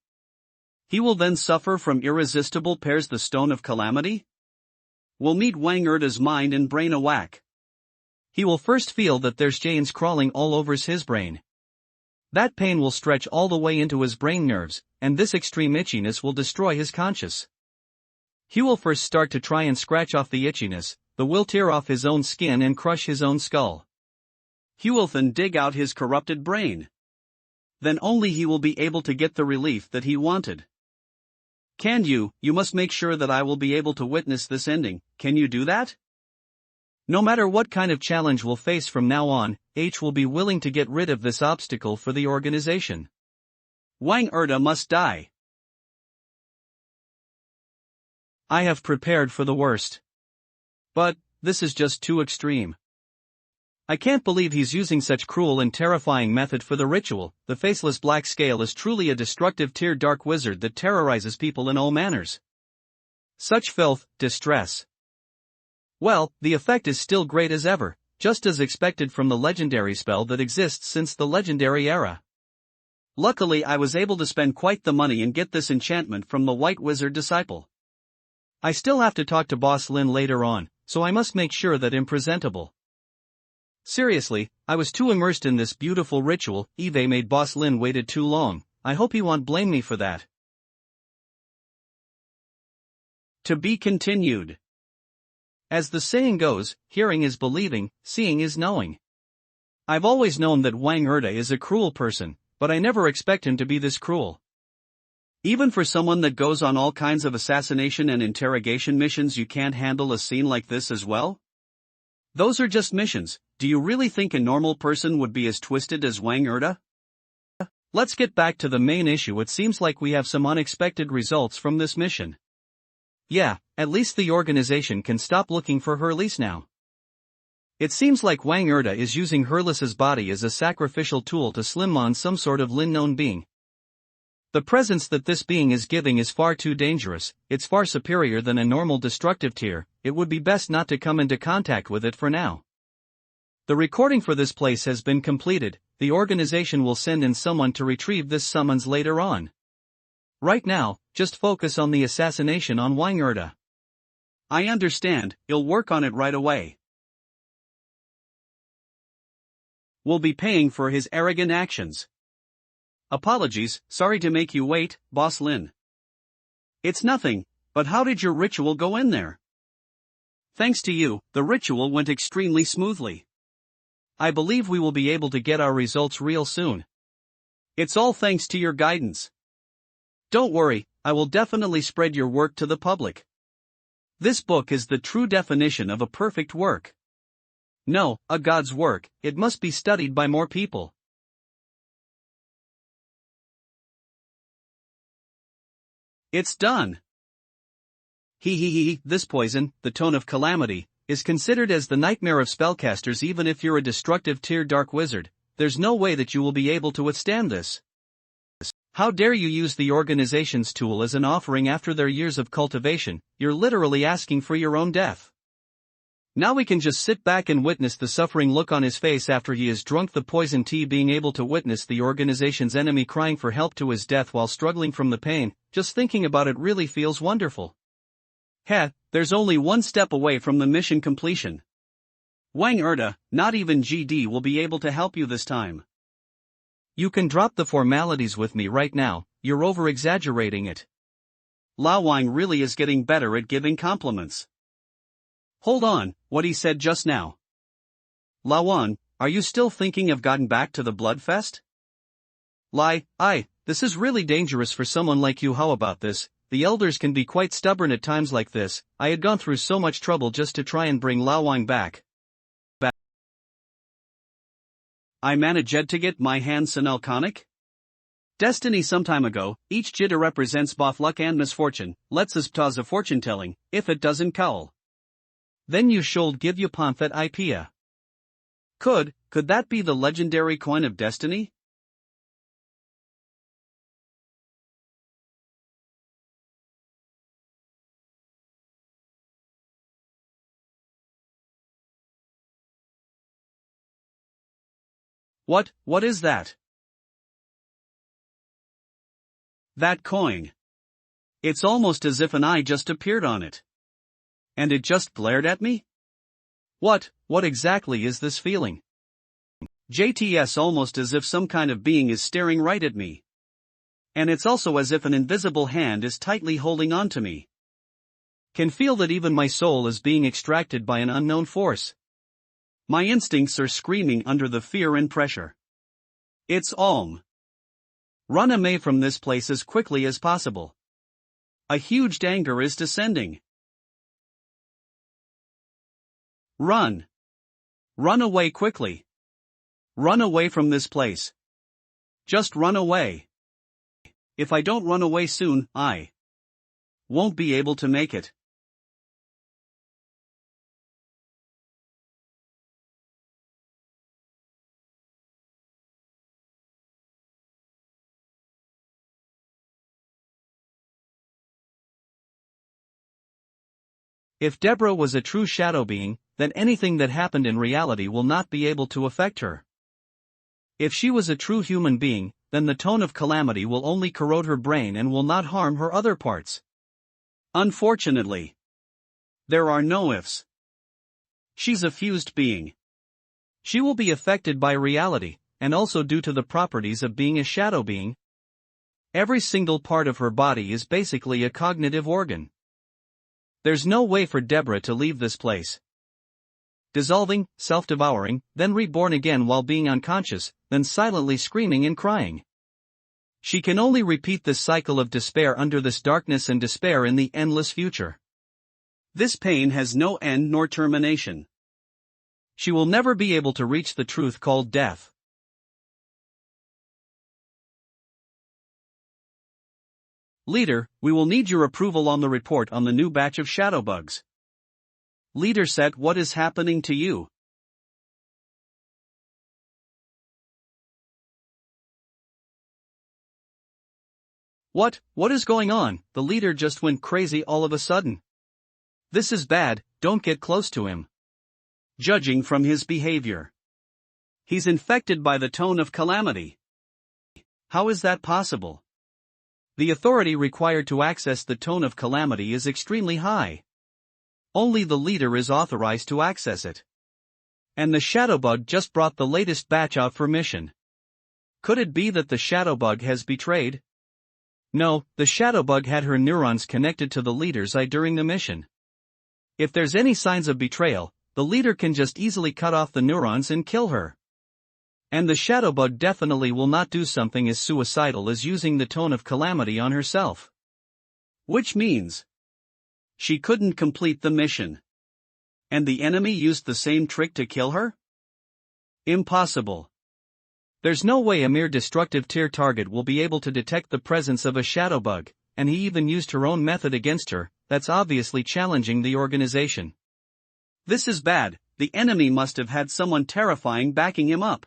S1: He will then suffer from irresistible pairs. The Stone of Calamity will meet Wang Erda's mind and brain a whack. He will first feel that there's chains crawling all over his brain. That pain will stretch all the way into his brain nerves, and this extreme itchiness will destroy his conscious. He will first start to try and scratch off the itchiness, will tear off his own skin and crush his own skull. He will then dig out his corrupted brain. Then only he will be able to get the relief that he wanted. Can you must make sure that I will be able to witness this ending. Can you do that?
S2: No matter what kind of challenge we'll face from now on, H will be willing to get rid of this obstacle for the organization.
S1: Wang Erda must die.
S2: I have prepared for the worst. But, this is just too extreme. I can't believe he's using such cruel and terrifying method for the ritual. The faceless black scale is truly a destructive tier dark wizard that terrorizes people in all manners. Such filth, distress. Well, the effect is still great as ever, just as expected from the legendary spell that exists since the legendary era.
S1: Luckily I was able to spend quite the money and get this enchantment from the White Wizard disciple.
S2: I still have to talk to Boss Lin later on, so I must make sure that I'm presentable. Seriously, I was too immersed in this beautiful ritual. Eve made Boss Lin waited too long. I hope he won't blame me for that.
S1: To be continued.
S2: As the saying goes, hearing is believing, seeing is knowing. I've always known that Wang Erda is a cruel person, but I never expect him to be this cruel.
S1: Even for someone that goes on all kinds of assassination and interrogation missions, you can't handle a scene like this as well? Those are just missions. Do you really think a normal person would be as twisted as Wang Erda?
S2: Let's get back to the main issue. It seems like we have some unexpected results from this mission. Yeah, at least the organization can stop looking for Herlis now. It seems like Wang Erda is using Herlis's body as a sacrificial tool to slim on some sort of Lin-known being. The presence that this being is giving is far too dangerous. It's far superior than a normal destructive tier. It would be best not to come into contact with it for now. The recording for this place has been completed. The organization will send in someone to retrieve this summons later on. Right now, just focus on the assassination on Wang Erda.
S1: I understand, he'll work on it right away. We'll be paying for his arrogant actions. Apologies, sorry to make you wait, Boss Lin. It's nothing, but how did your ritual go in there? Thanks to you, the ritual went extremely smoothly.
S2: I believe we will be able to get our results real soon.
S1: It's all thanks to your guidance. Don't worry, I will definitely spread your work to the public. This book is the true definition of a perfect work. No, a god's work. It must be studied by more people. It's done.
S2: This poison, the tone of calamity, is considered as the nightmare of spellcasters. Even if you're a destructive tier dark wizard, there's no way that you will be able to withstand this. How dare you use the organization's tool as an offering after their years of cultivation? You're literally asking for your own death. Now we can just sit back and witness the suffering look on his face after he has drunk the poison tea. Being able to witness the organization's enemy crying for help to his death while struggling from the pain, just thinking about it really feels wonderful.
S1: There's only one step away from the mission completion. Wang Erda, not even GD will be able to help you this time.
S2: You can drop the formalities with me right now. You're over-exaggerating it.
S1: Lao Wang really is getting better at giving compliments. Hold on, what he said just now. Lao Wang, are you still thinking of getting back to the Bloodfest?
S2: This is really dangerous for someone like you. How about this? The elders can be quite stubborn at times like this. I had gone through so much trouble just to try and bring Lao Wang back.
S1: I managed to get my hands on Alconic Destiny some time ago. Each jitta represents both luck and misfortune. Let's us pause a fortune telling, if it doesn't cowl.
S2: Then you should give you Panthet Ipia.
S1: Could that be the legendary coin of destiny? What is that? That coin. It's almost as if an eye just appeared on it. And it just glared at me?
S2: What exactly is this feeling?
S1: JTS, almost as if some kind of being is staring right at me. And it's also as if an invisible hand is tightly holding on to me.
S2: Can feel that even my soul is being extracted by an unknown force.
S1: My instincts are screaming under the fear and pressure. It's Run away from this place as quickly as possible. A huge anger is descending. Run. Run away quickly. Run away from this place. Just run away. If I don't run away soon, I won't be able to make it.
S2: If Deborah was a true shadow being, then anything that happened in reality will not be able to affect her. If she was a true human being, then the tone of calamity will only corrode her brain and will not harm her other parts.
S1: Unfortunately, there are no ifs. She's a fused being.
S2: She will be affected by reality, and also due to the properties of being a shadow being. Every single part of her body is basically a cognitive organ. There's no way for Deborah to leave this place. Dissolving, self-devouring, then reborn again while being unconscious, then silently screaming and crying. She can only repeat this cycle of despair under this darkness and despair in the endless future.
S1: This pain has no end nor termination.
S2: She will never be able to reach the truth called death.
S1: Leader, we will need your approval on the report on the new batch of shadow bugs. Leader Set, what is happening to you?
S2: What is going on? The leader just went crazy all of a sudden. This is bad, don't get close to him.
S1: Judging from his behavior, he's infected by the tone of calamity. How is that possible?
S2: The authority required to access the tone of calamity is extremely high. Only the leader is authorized to access it. And the Shadowbug just brought the latest batch out for mission. Could it be that the Shadowbug has betrayed? No, the Shadowbug had her neurons connected to the leader's eye during the mission. If there's any signs of betrayal, the leader can just easily cut off the neurons and kill her. And the Shadowbug definitely will not do something as suicidal as using the tone of calamity on herself.
S1: Which means she couldn't complete the mission. And the enemy used the same trick to kill her? Impossible.
S2: There's no way a mere destructive tier target will be able to detect the presence of a Shadowbug, and he even used her own method against her. That's obviously challenging the organization.
S1: This is bad, the enemy must have had someone terrifying backing him up.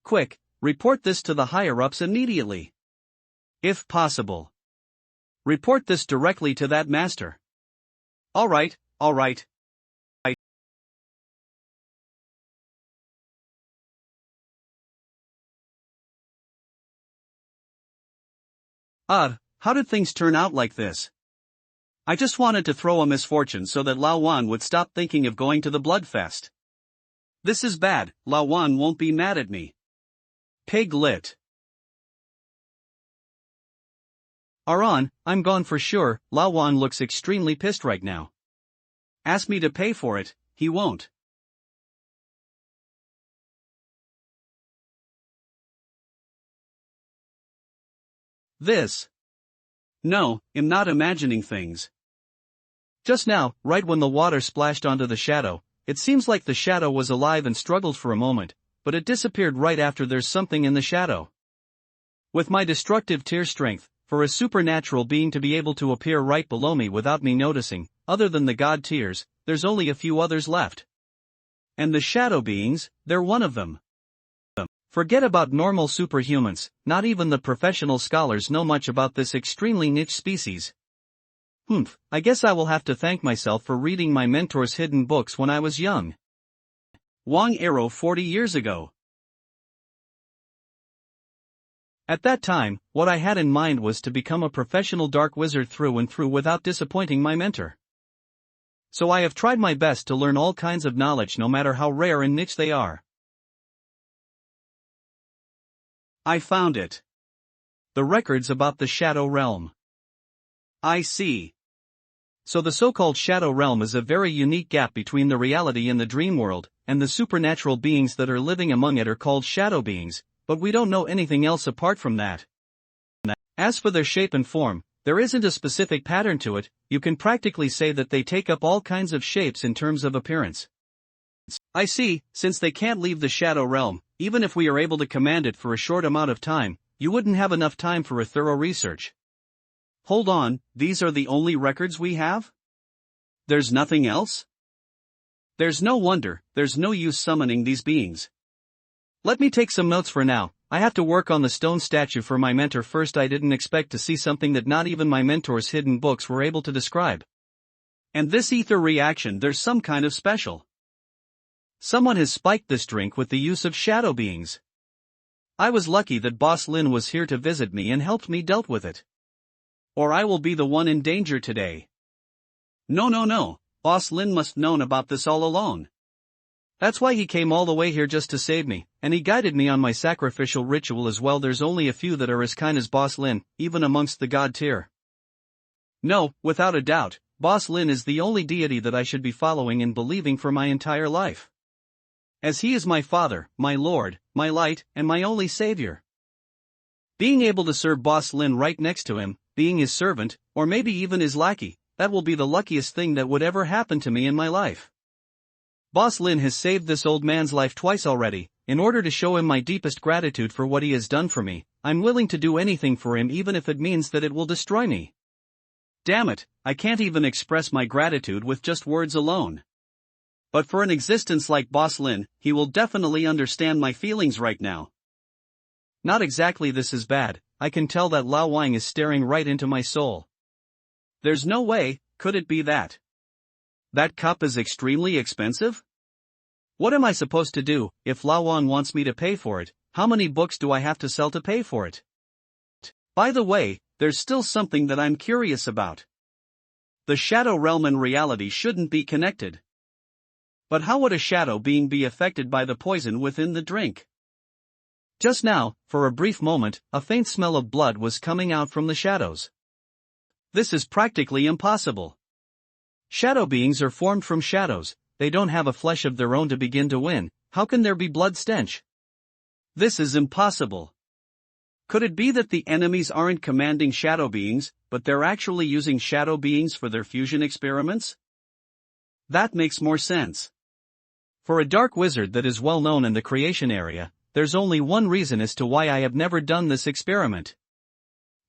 S1: Quick, report this to the higher-ups immediately. If possible. Report this directly to that master. Alright. Odd, how did things turn out like this? I just wanted to throw a misfortune so that Lao Wan would stop thinking of going to the Bloodfest. This is bad, Lao Wan won't be mad at me. Pig lit.
S2: Aran, I'm gone for sure. Lao Wan looks extremely pissed right now.
S1: Ask me to pay for it, he won't. This. No, I'm not imagining things.
S2: Just now, right when the water splashed onto the shadow, it seems like the shadow was alive and struggled for a moment, but it disappeared right after. There's something in the shadow. With my destructive tier strength, for a supernatural being to be able to appear right below me without me noticing, other than the god tiers, there's only a few others left.
S1: And the shadow beings, they're one of them.
S2: Forget about normal superhumans, not even the professional scholars know much about this extremely niche species. I guess I will have to thank myself for reading my mentor's hidden books when I was young.
S1: Wang Arrow 40 years ago.
S2: At that time, what I had in mind was to become a professional dark wizard through and through without disappointing my mentor. So I have tried my best to learn all kinds of knowledge no matter how rare and niche they are.
S1: I found it.
S2: The records about the Shadow Realm.
S1: I see.
S2: So the so-called Shadow Realm is a very unique gap between the reality in the dream world, and the supernatural beings that are living among it are called shadow beings, but we don't know anything else apart from that. As for their shape and form, there isn't a specific pattern to it. You can practically say that they take up all kinds of shapes in terms of appearance.
S1: I see, since they can't leave the shadow realm, even if we are able to command it for a short amount of time, you wouldn't have enough time for a thorough research. Hold on, these are the only records we have? There's nothing else? There's no wonder, there's no use summoning these beings.
S2: Let me take some notes for now. I have to work on the stone statue for my mentor first. I didn't expect to see something that not even my mentor's hidden books were able to describe.
S1: And this ether reaction, there's some kind of special.
S2: Someone has spiked this drink with the use of shadow beings. I was lucky that Boss Lin was here to visit me and helped me dealt with it.
S1: Or I will be the one in danger today. No, Boss Lin must known about this all along.
S2: That's why he came all the way here just to save me, and he guided me on my sacrificial ritual as well. There's only a few that are as kind as Boss Lin, even amongst the god tier.
S1: No, without a doubt, Boss Lin is the only deity that I should be following and believing for my entire life. As he is my father, my lord, my light, and my only savior. Being able to serve Boss Lin right next to him, being his servant, or maybe even his lackey, that will be the luckiest thing that would ever happen to me in my life. Boss Lin has saved this old man's life twice already. In order to show him my deepest gratitude for what he has done for me, I'm willing to do anything for him, even if it means that it will destroy me. Damn it, I can't even express my gratitude with just words alone. But for an existence like Boss Lin, he will definitely understand my feelings right now.
S2: Not exactly. This is bad. I can tell that Lao Wang is staring right into my soul.
S1: There's no way, could it be that? That cup is extremely expensive?
S2: What am I supposed to do? If Lao Wang wants me to pay for it, how many books do I have to sell to pay for it?
S1: By the way, there's still something that I'm curious about. The shadow realm and reality shouldn't be connected. But how would a shadow being be affected by the poison within the drink?
S2: Just now, for a brief moment, a faint smell of blood was coming out from the shadows.
S1: This is practically impossible.
S2: Shadow beings are formed from shadows. They don't have a flesh of their own to begin to win. How can there be blood stench?
S1: This is impossible. Could it be that the enemies aren't commanding shadow beings, but they're actually using shadow beings for their fusion experiments? That makes more sense.
S2: For a dark wizard that is well known in the creation area, there's only one reason as to why I have never done this experiment.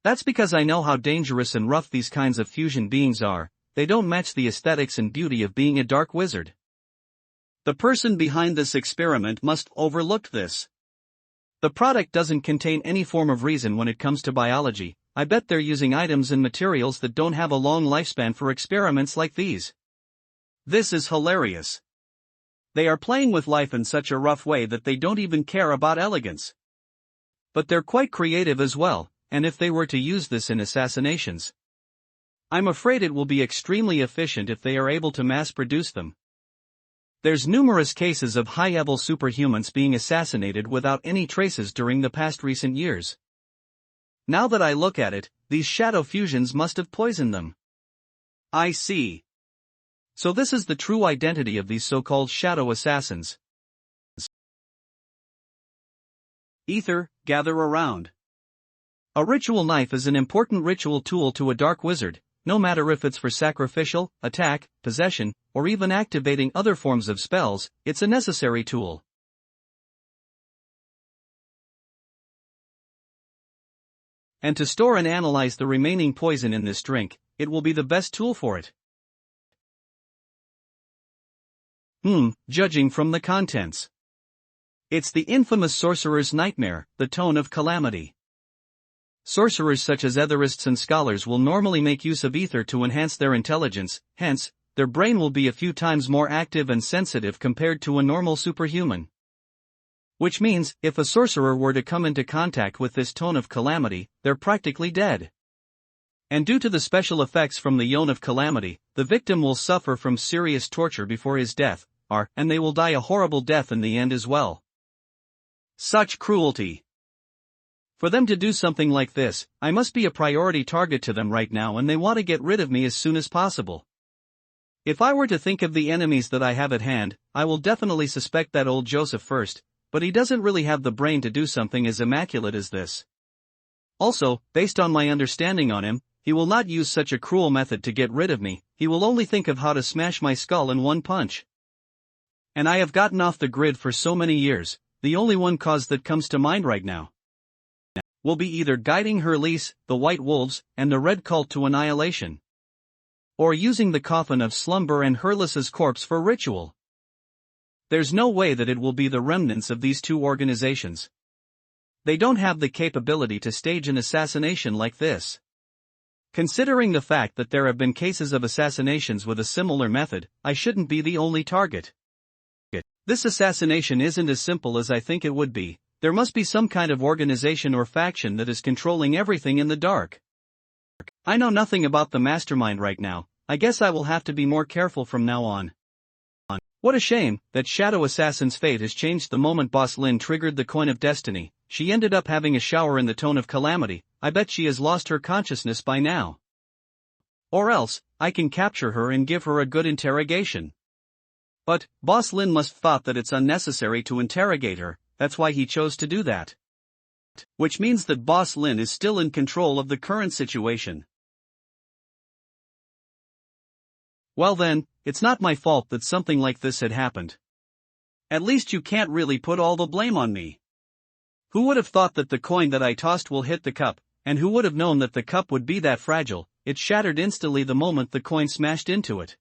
S2: That's because I know how dangerous and rough these kinds of fusion beings are. They don't match the aesthetics and beauty of being a dark wizard.
S1: The person behind this experiment must have overlooked this.
S2: The product doesn't contain any form of reason when it comes to biology. I bet they're using items and materials that don't have a long lifespan for experiments like these.
S1: This is hilarious. They are playing with life in such a rough way that they don't even care about elegance.
S2: But they're quite creative as well, and if they were to use this in assassinations, I'm afraid it will be extremely efficient if they are able to mass-produce them. There's numerous cases of high-level superhumans being assassinated without any traces during the past recent years. Now that I look at it, these shadow fusions must have poisoned them.
S1: I see.
S2: So this is the true identity of these so-called shadow assassins.
S1: Ether, gather around.
S2: A ritual knife is an important ritual tool to a dark wizard. No matter if it's for sacrificial, attack, possession, or even activating other forms of spells, it's a necessary tool. And to store and analyze the remaining poison in this drink, it will be the best tool for it. Judging from the contents, it's the infamous sorcerer's nightmare, the tone of calamity. Sorcerers such as etherists and scholars will normally make use of ether to enhance their intelligence, hence, their brain will be a few times more active and sensitive compared to a normal superhuman. Which means, if a sorcerer were to come into contact with this tone of calamity, they're practically dead. And due to the special effects from the Yone of Calamity, the victim will suffer from serious torture before his death, and they will die a horrible death in the end as well.
S1: Such cruelty.
S2: For them to do something like this, I must be a priority target to them right now, and they want to get rid of me as soon as possible. If I were to think of the enemies that I have at hand, I will definitely suspect that old Joseph first, but he doesn't really have the brain to do something as immaculate as this. Also, based on my understanding on him, he will not use such a cruel method to get rid of me, he will only think of how to smash my skull in one punch. And I have gotten off the grid for so many years, the only one cause that comes to mind right now will be either guiding Herlease, the White Wolves, and the Red Cult to annihilation, or using the coffin of Slumber and Herlease's corpse for ritual. There's no way that it will be the remnants of these two organizations. They don't have the capability to stage an assassination like this. Considering the fact that there have been cases of assassinations with a similar method, I shouldn't be the only target. This assassination isn't as simple as I think it would be. There must be some kind of organization or faction that is controlling everything in the dark. I know nothing about the mastermind right now. I guess I will have to be more careful from now on. What a shame that Shadow Assassin's fate has changed the moment Boss Lin triggered the Coin of Destiny. She ended up having a shower in the Tone of Calamity. I bet she has lost her consciousness by now. Or else, I can capture her and give her a good interrogation. But, Boss Lin must thought that it's unnecessary to interrogate her, that's why he chose to do that. Which means that Boss Lin is still in control of the current situation. Well then, it's not my fault that something like this had happened. At least you can't really put all the blame on me. Who would have thought that the coin that I tossed will hit the cup, and who would have known that the cup would be that fragile? It shattered instantly the moment the coin smashed into it.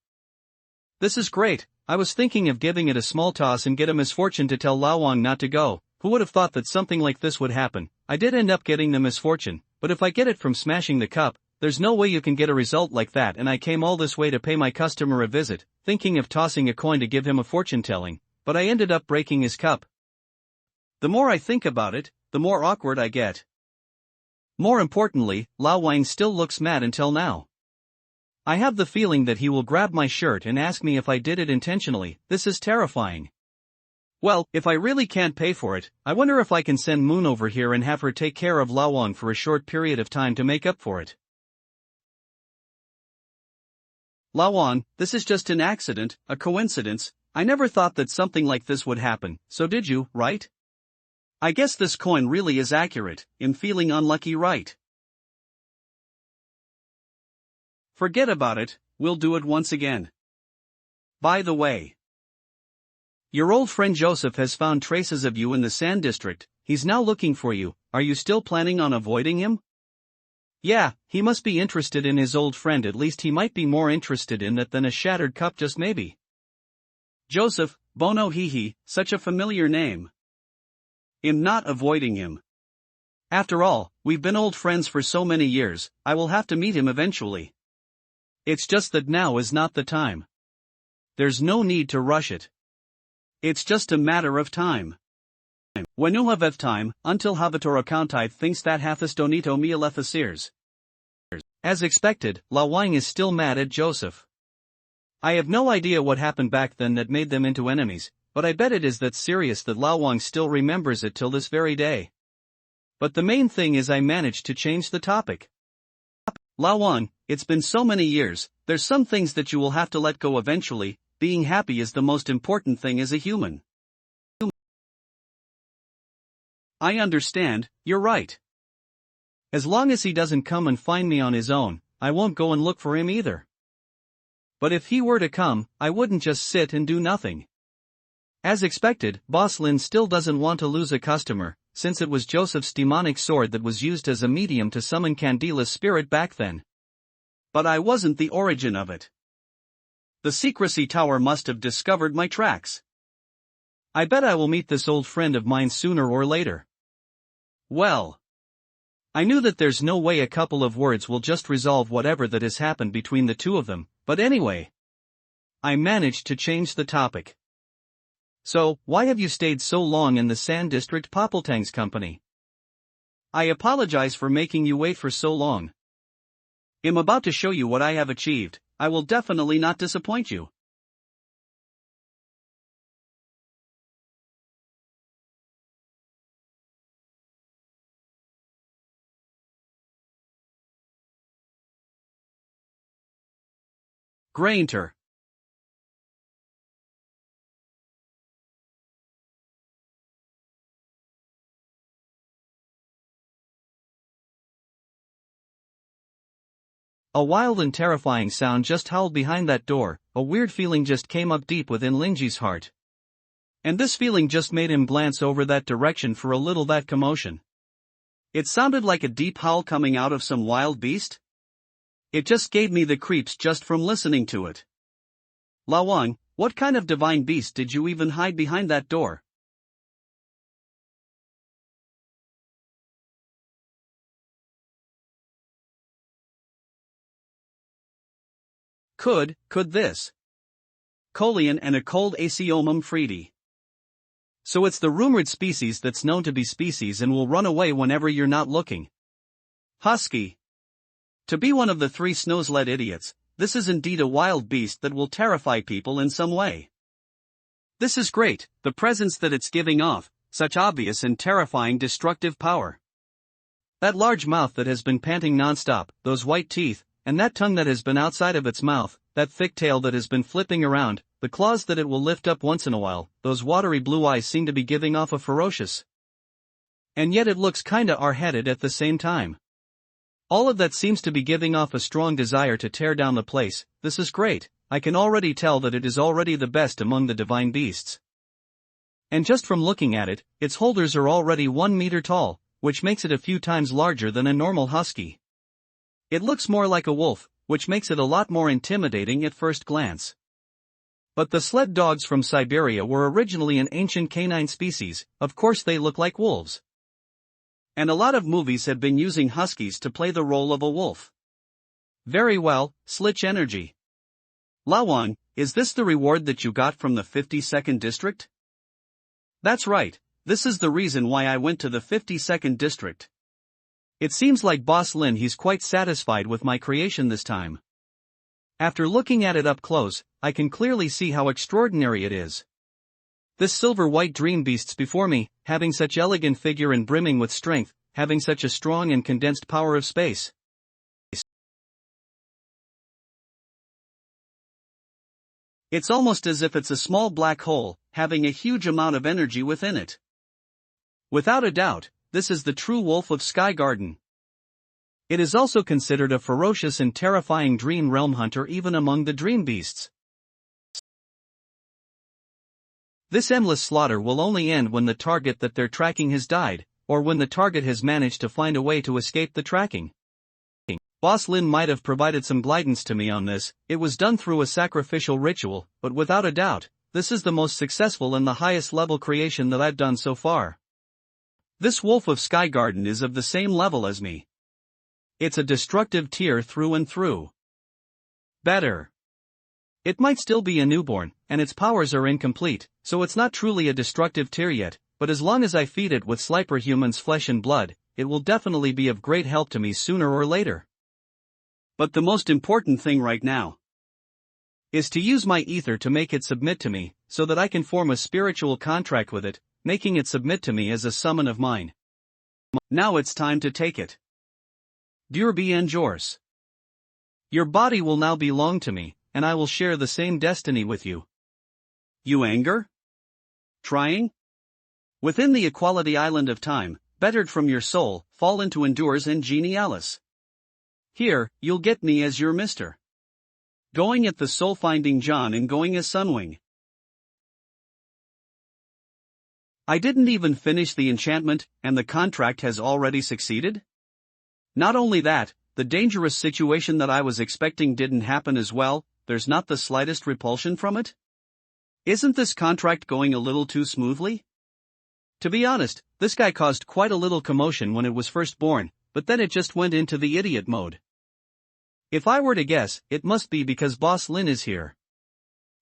S2: This is great. I was thinking of giving it a small toss and get a misfortune to tell Lao Wang not to go. Who would have thought that something like this would happen? I did end up getting the misfortune, but if I get it from smashing the cup, there's no way you can get a result like that, and I came all this way to pay my customer a visit, thinking of tossing a coin to give him a fortune-telling, but I ended up breaking his cup. The more I think about it, the more awkward I get. More importantly, Lao Wang still looks mad until now. I have the feeling that he will grab my shirt and ask me if I did it intentionally. This is terrifying. Well, if I really can't pay for it, I wonder if I can send Moon over here and have her take care of Lao Wang for a short period of time to make up for it. Lao Wang, this is just an accident, a coincidence. I never thought that something like this would happen, so did you, right? I guess this coin really is accurate. I'm feeling unlucky, right? Forget about it, we'll do it once again. By the way, your old friend Joseph has found traces of you in the Sand District. He's now looking for you. Are you still planning on avoiding him? Yeah, he must be interested in his old friend. At least he might be more interested in that than a shattered cup, just maybe. Joseph, Bono Hihi, such a familiar name. I'm not avoiding him. After all, we've been old friends for so many years. I will have to meet him eventually. It's just that now is not the time. There's no need to rush it. It's just a matter of time. When you have time, until Havatoro Countai thinks that hathis donito mi alephasirs. As expected, Lao Wang is still mad at Joseph. I have no idea what happened back then that made them into enemies, but I bet it is that serious that Lao Wang still remembers it till this very day. But the main thing is I managed to change the topic. Lao Wang, it's been so many years, there's some things that you will have to let go eventually. Being happy is the most important thing as a human. I understand, you're right. As long as he doesn't come and find me on his own, I won't go and look for him either. But if he were to come, I wouldn't just sit and do nothing. As expected, Boss Lin still doesn't want to lose a customer, since it was Joseph's demonic sword that was used as a medium to summon Candila's spirit back then. But I wasn't the origin of it. The Secrecy Tower must have discovered my tracks. I bet I will meet this old friend of mine sooner or later. Well, I knew that there's no way a couple of words will just resolve whatever that has happened between the two of them, but anyway, I managed to change the topic. So, why have you stayed so long in the Sand District Popeltang's company? I apologize for making you wait for so long. I'm about to show you what I have achieved. I will definitely not disappoint you. Grainter. A wild and terrifying sound just howled behind that door, a weird feeling just came up deep within Lingji's heart. And this feeling just made him glance over that direction for a little. That commotion. It sounded like a deep howl coming out of some wild beast. It just gave me the creeps just from listening to it. Lawang, what kind of divine beast did you even hide behind that door? Could this? Colian and a cold Aciomum freedy. So it's the rumored species that's known to be species and will run away whenever you're not looking. Husky. To be one of the three snows-led idiots, this is indeed a wild beast that will terrify people in some way. This is great, the presence that it's giving off, such obvious and terrifying destructive power. That large mouth that has been panting non-stop, those white teeth, and that tongue that has been outside of its mouth, that thick tail that has been flipping around, the claws that it will lift up once in a while, those watery blue eyes seem to be giving off a ferocious. And yet it looks kinda hard-headed at the same time. All of that seems to be giving off a strong desire to tear down the place. This is great, I can already tell that it is already the best among the divine beasts. And just from looking at it, its holders are already 1 meter tall, which makes it a few times larger than a normal husky. It looks more like a wolf, which makes it a lot more intimidating at first glance. But the sled dogs from Siberia were originally an ancient canine species, of course they look like wolves. And a lot of movies have been using huskies to play the role of a wolf. Very well, Slitch Energy. Lawang, is this the reward that you got from the 52nd District? That's right, this is the reason why I went to the 52nd District. It seems like Boss Lin he's quite satisfied with my creation this time. After looking at it up close, I can clearly see how extraordinary it is. This silver-white dream beast's before me, having such elegant figure and brimming with strength, having such a strong and condensed power of space. It's almost as if it's a small black hole, having a huge amount of energy within it. Without a doubt, this is the true wolf of Sky Garden. It is also considered a ferocious and terrifying dream realm hunter even among the dream beasts. This endless slaughter will only end when the target that they're tracking has died, or when the target has managed to find a way to escape the tracking. Boss Lin might have provided some guidance to me on this. It was done through a sacrificial ritual, but without a doubt, this is the most successful and the highest level creation that I've done so far. This wolf of Sky Garden is of the same level as me. It's a destructive tier through and through. Better. It might still be a newborn, and its powers are incomplete, so it's not truly a destructive tier yet, but as long as I feed it with Sliper Human's flesh and blood, it will definitely be of great help to me sooner or later. But the most important thing right now is to use my ether to make it submit to me, so that I can form a spiritual contract with it, making it submit to me as a summon of mine. Now it's time to take it. Dur bien yours. Your body will now belong to me, and I will share the same destiny with you. You anger? Trying? Within the equality island of time, bettered from your soul, fall into endures and genialis. Here, you'll get me as your mister. Going at the soul-finding John and going as Sunwing. I didn't even finish the enchantment, and the contract has already succeeded? Not only that, the dangerous situation that I was expecting didn't happen as well. There's not the slightest repulsion from it? Isn't this contract going a little too smoothly? To be honest, this guy caused quite a little commotion when it was first born, but then it just went into the idiot mode. If I were to guess, it must be because Boss Lin is here.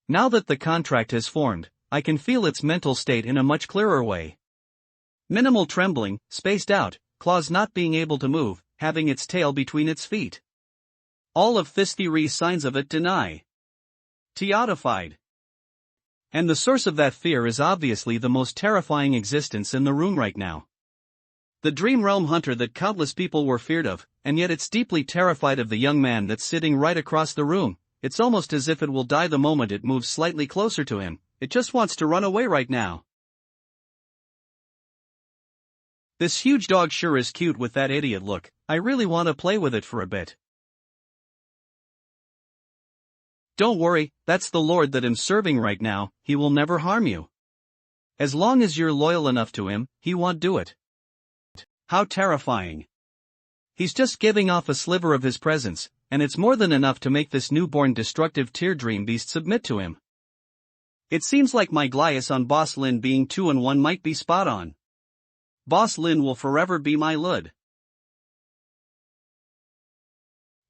S2: Now that the contract has formed, I can feel its mental state in a much clearer way. Minimal trembling, spaced out, claws not being able to move, having its tail between its feet. All of this theory signs of it deny. Teodified. And the source of that fear is obviously the most terrifying existence in the room right now. The dream realm hunter that countless people were feared of, and yet it's deeply terrified of the young man that's sitting right across the room. It's almost as if it will die the moment it moves slightly closer to him. It just wants to run away right now. This huge dog sure is cute with that idiot look. I really want to play with it for a bit. Don't worry, that's the Lord that I'm serving right now, he will never harm you. As long as you're loyal enough to him, he won't do it.
S1: How terrifying.
S2: He's just giving off a sliver of his presence, and it's more than enough to make this newborn destructive tear dream beast submit to him.
S1: It seems like my Glias on Boss Lin being 2-1 might be spot on. Boss Lin will forever be my Lud.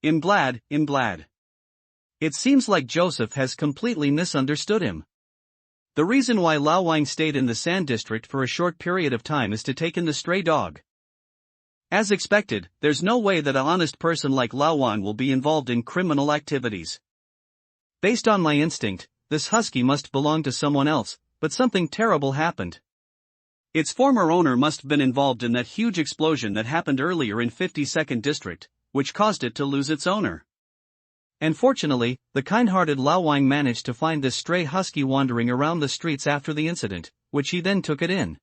S1: I'm glad.
S2: It seems like Joseph has completely misunderstood him. The reason why Lao Wang stayed in the Sand District for a short period of time is to take in the stray dog. As expected, there's no way that an honest person like Lao Wang will be involved in criminal activities. Based on my instinct, this husky must belong to someone else, but something terrible happened.
S1: Its former owner must have been involved in that huge explosion that happened earlier in 52nd District, which caused it to lose its owner.
S2: And fortunately, the kind-hearted Lao Wang managed to find this stray husky wandering around the streets after the incident, which he then took it in.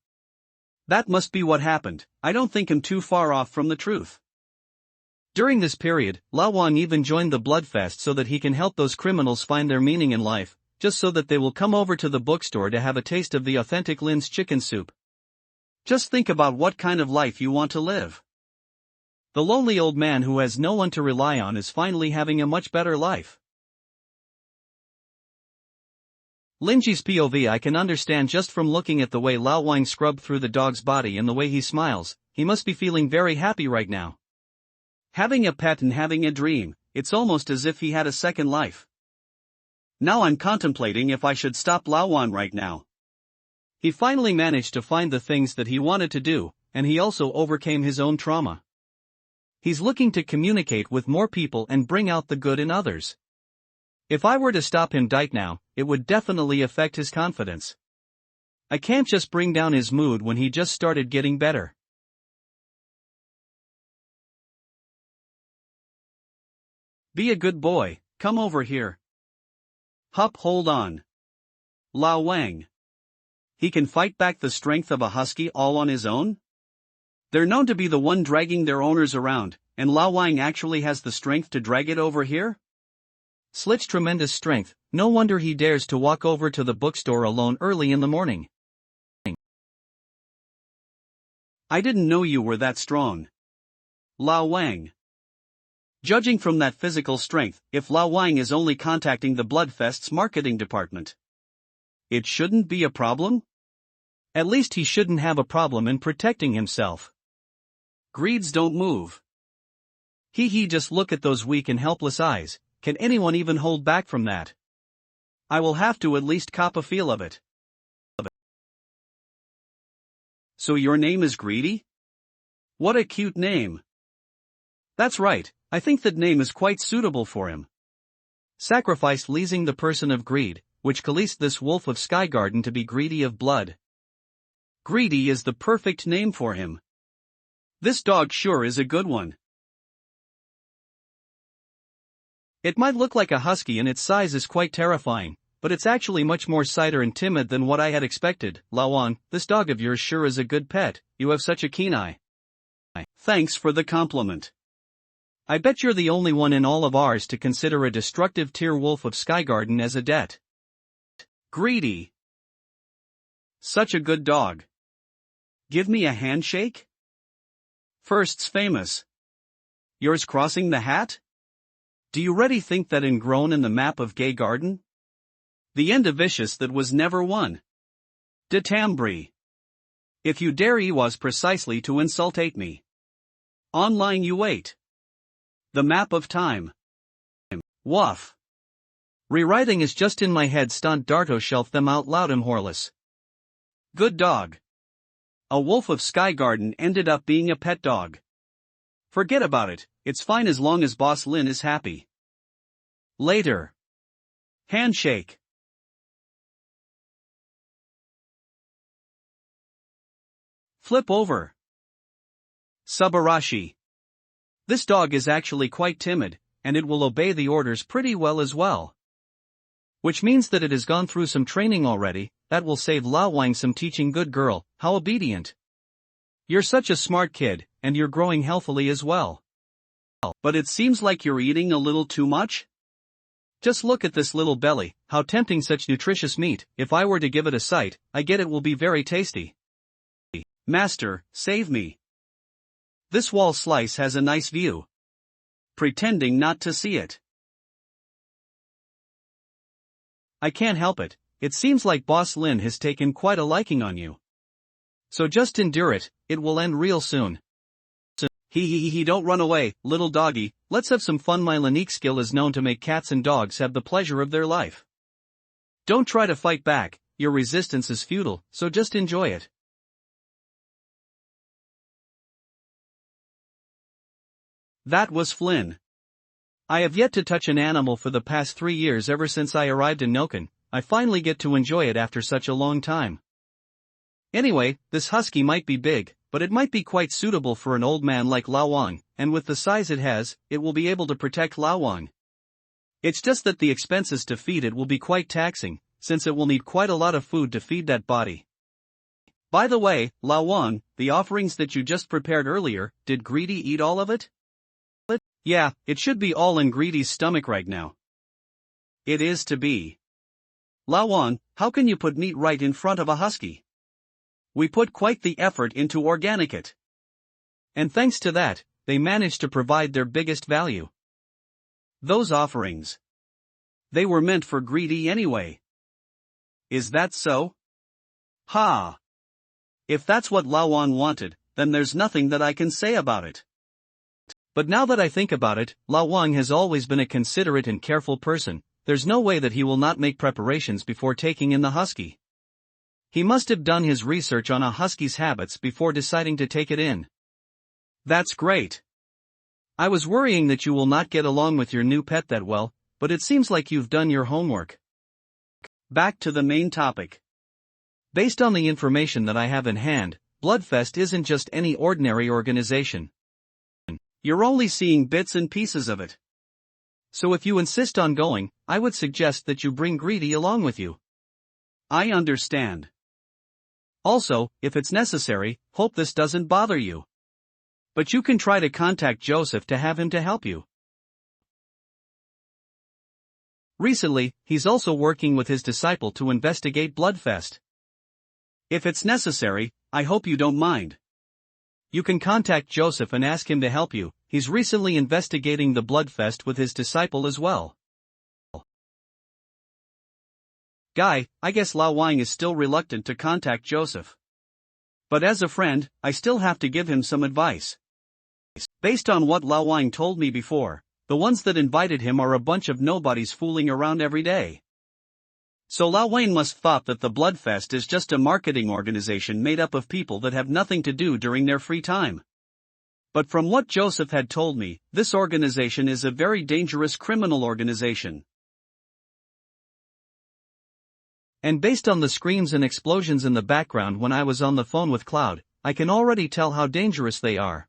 S1: That must be what happened. I don't think I'm too far off from the truth.
S2: During this period, Lao Wang even joined the Bloodfest so that he can help those criminals find their meaning in life, just so that they will come over to the bookstore to have a taste of the authentic Lin's chicken soup.
S1: Just think about what kind of life you want to live.
S2: The lonely old man who has no one to rely on is finally having a much better life. Linji's POV I can understand just from looking at the way Lao Wang scrubbed through the dog's body and the way he smiles. He must be feeling very happy right now.
S1: Having a pet and having a dream, it's almost as if he had a second life. Now I'm contemplating if I should stop Lao Wang right now.
S2: He finally managed to find the things that he wanted to do, and he also overcame his own trauma. He's looking to communicate with more people and bring out the good in others. If I were to stop him right now, it would definitely affect his confidence. I can't just bring down his mood when he just started getting better.
S1: Be a good boy, come over here. Hup, hold on. Lao Wang. He can fight back the strength of a husky all on his own? They're known to be the one dragging their owners around, and Lao Wang actually has the strength to drag it over here?
S2: Slit's tremendous strength, no wonder he dares to walk over to the bookstore alone early in the morning.
S1: I didn't know you were that strong. Lao Wang. Judging from that physical strength, if Lao Wang is only contacting the Bloodfest's marketing department, it shouldn't be a problem?
S2: At least he shouldn't have a problem in protecting himself.
S1: Greeds don't move.
S2: Just look at those weak and helpless eyes. Can anyone even hold back from that?
S1: I will have to at least cop a feel of it. So your name is Greedy? What a cute name.
S2: That's right, I think that name is quite suitable for him. Sacrificed leasing the person of greed, which caused this wolf of Sky Garden to be greedy of blood.
S1: Greedy is the perfect name for him. This dog sure is a good one.
S2: It might look like a husky and its size is quite terrifying, but it's actually much more cider and timid than what I had expected. Lao Wang, this dog of yours sure is a good pet, you have such a keen eye.
S1: Thanks for the compliment.
S2: I bet you're the only one in all of ours to consider a destructive tier wolf of Sky Garden as a debt.
S1: Greedy. Such a good dog. Give me a handshake? First's famous. Yours crossing the hat? Do you really think that ingrown in the map of Gay Garden? The end of vicious that was never won. De Tambri. If you dare was precisely to insultate me. Online you wait. The map of time. Woof.
S2: Rewriting is just in my head stunt Darto shelf them out loud horless.
S1: Good dog. A wolf of Sky Garden ended up being a pet dog. Forget about it, it's fine as long as Boss Lin is happy. Later. Handshake. Flip over. Subarashi. This dog is actually quite timid, and it will obey the orders pretty well as well.
S2: Which means that it has gone through some training already. That will save Lao Wang some teaching. Good girl, how obedient. You're such a smart kid, and you're growing healthily as well.
S1: But it seems like you're eating a little too much?
S2: Just look at this little belly, how tempting such nutritious meat. If I were to give it a sight, I get it will be very tasty.
S1: Master, save me. This wall slice has a nice view. Pretending not to see it.
S2: I can't help it, it seems like Boss Lin has taken quite a liking on you. So just endure it, it will end real soon.
S1: He don't run away, little doggy, let's have some fun. My Lanique skill is known to make cats and dogs have the pleasure of their life.
S2: Don't try to fight back, your resistance is futile, so just enjoy it.
S1: That was Flynn.
S2: I have yet to touch an animal for the past 3 years. Ever since I arrived in Noken, I finally get to enjoy it after such a long time. Anyway, this husky might be big, but it might be quite suitable for an old man like Lao Wang, and with the size it has, it will be able to protect Lao Wang. It's just that the expenses to feed it will be quite taxing, since it will need quite a lot of food to feed that body.
S1: By the way, Lao Wang, the offerings that you just prepared earlier, did Greedy eat all of it?
S2: Yeah, it should be all in Greedy's stomach right now.
S1: It is to be. Lao Wang, how can you put meat right in front of a husky? We put quite the effort into organic it.
S2: And thanks to that, they managed to provide their biggest value.
S1: Those offerings. They were meant for Greedy anyway. Is that so? Ha! If that's what Lao Wang wanted, then there's nothing that I can say about it.
S2: But now that I think about it, Lao Wang has always been a considerate and careful person. There's no way that he will not make preparations before taking in the husky. He must have done his research on a husky's habits before deciding to take it in.
S1: That's great.
S2: I was worrying that you will not get along with your new pet that well, but it seems like you've done your homework.
S1: Back to the main topic.
S2: Based on the information that I have in hand, Bloodfest isn't just any ordinary organization.
S1: You're only seeing bits and pieces of it.
S2: So if you insist on going, I would suggest that you bring Greedy along with you.
S1: I understand.
S2: Also, if it's necessary, hope this doesn't bother you.
S1: But you can try to contact Joseph to have him to help you.
S2: Recently, he's also working with his disciple to investigate Bloodfest.
S1: If it's necessary, I hope you don't mind.
S2: You can contact Joseph and ask him to help you. He's recently investigating the Bloodfest with his disciple as well.
S1: Guy, I guess Lao Wang is still reluctant to contact Joseph. But as a friend, I still have to give him some advice. Based on what Lao Wang told me before, the ones that invited him are a bunch of nobodies fooling around every day. So Lao Wang must thought that the Bloodfest is just a marketing organization made up of people that have nothing to do during their free time. But from what Joseph had told me, this organization is a very dangerous criminal organization.
S2: And based on the screams and explosions in the background when I was on the phone with Cloud, I can already tell how dangerous they are.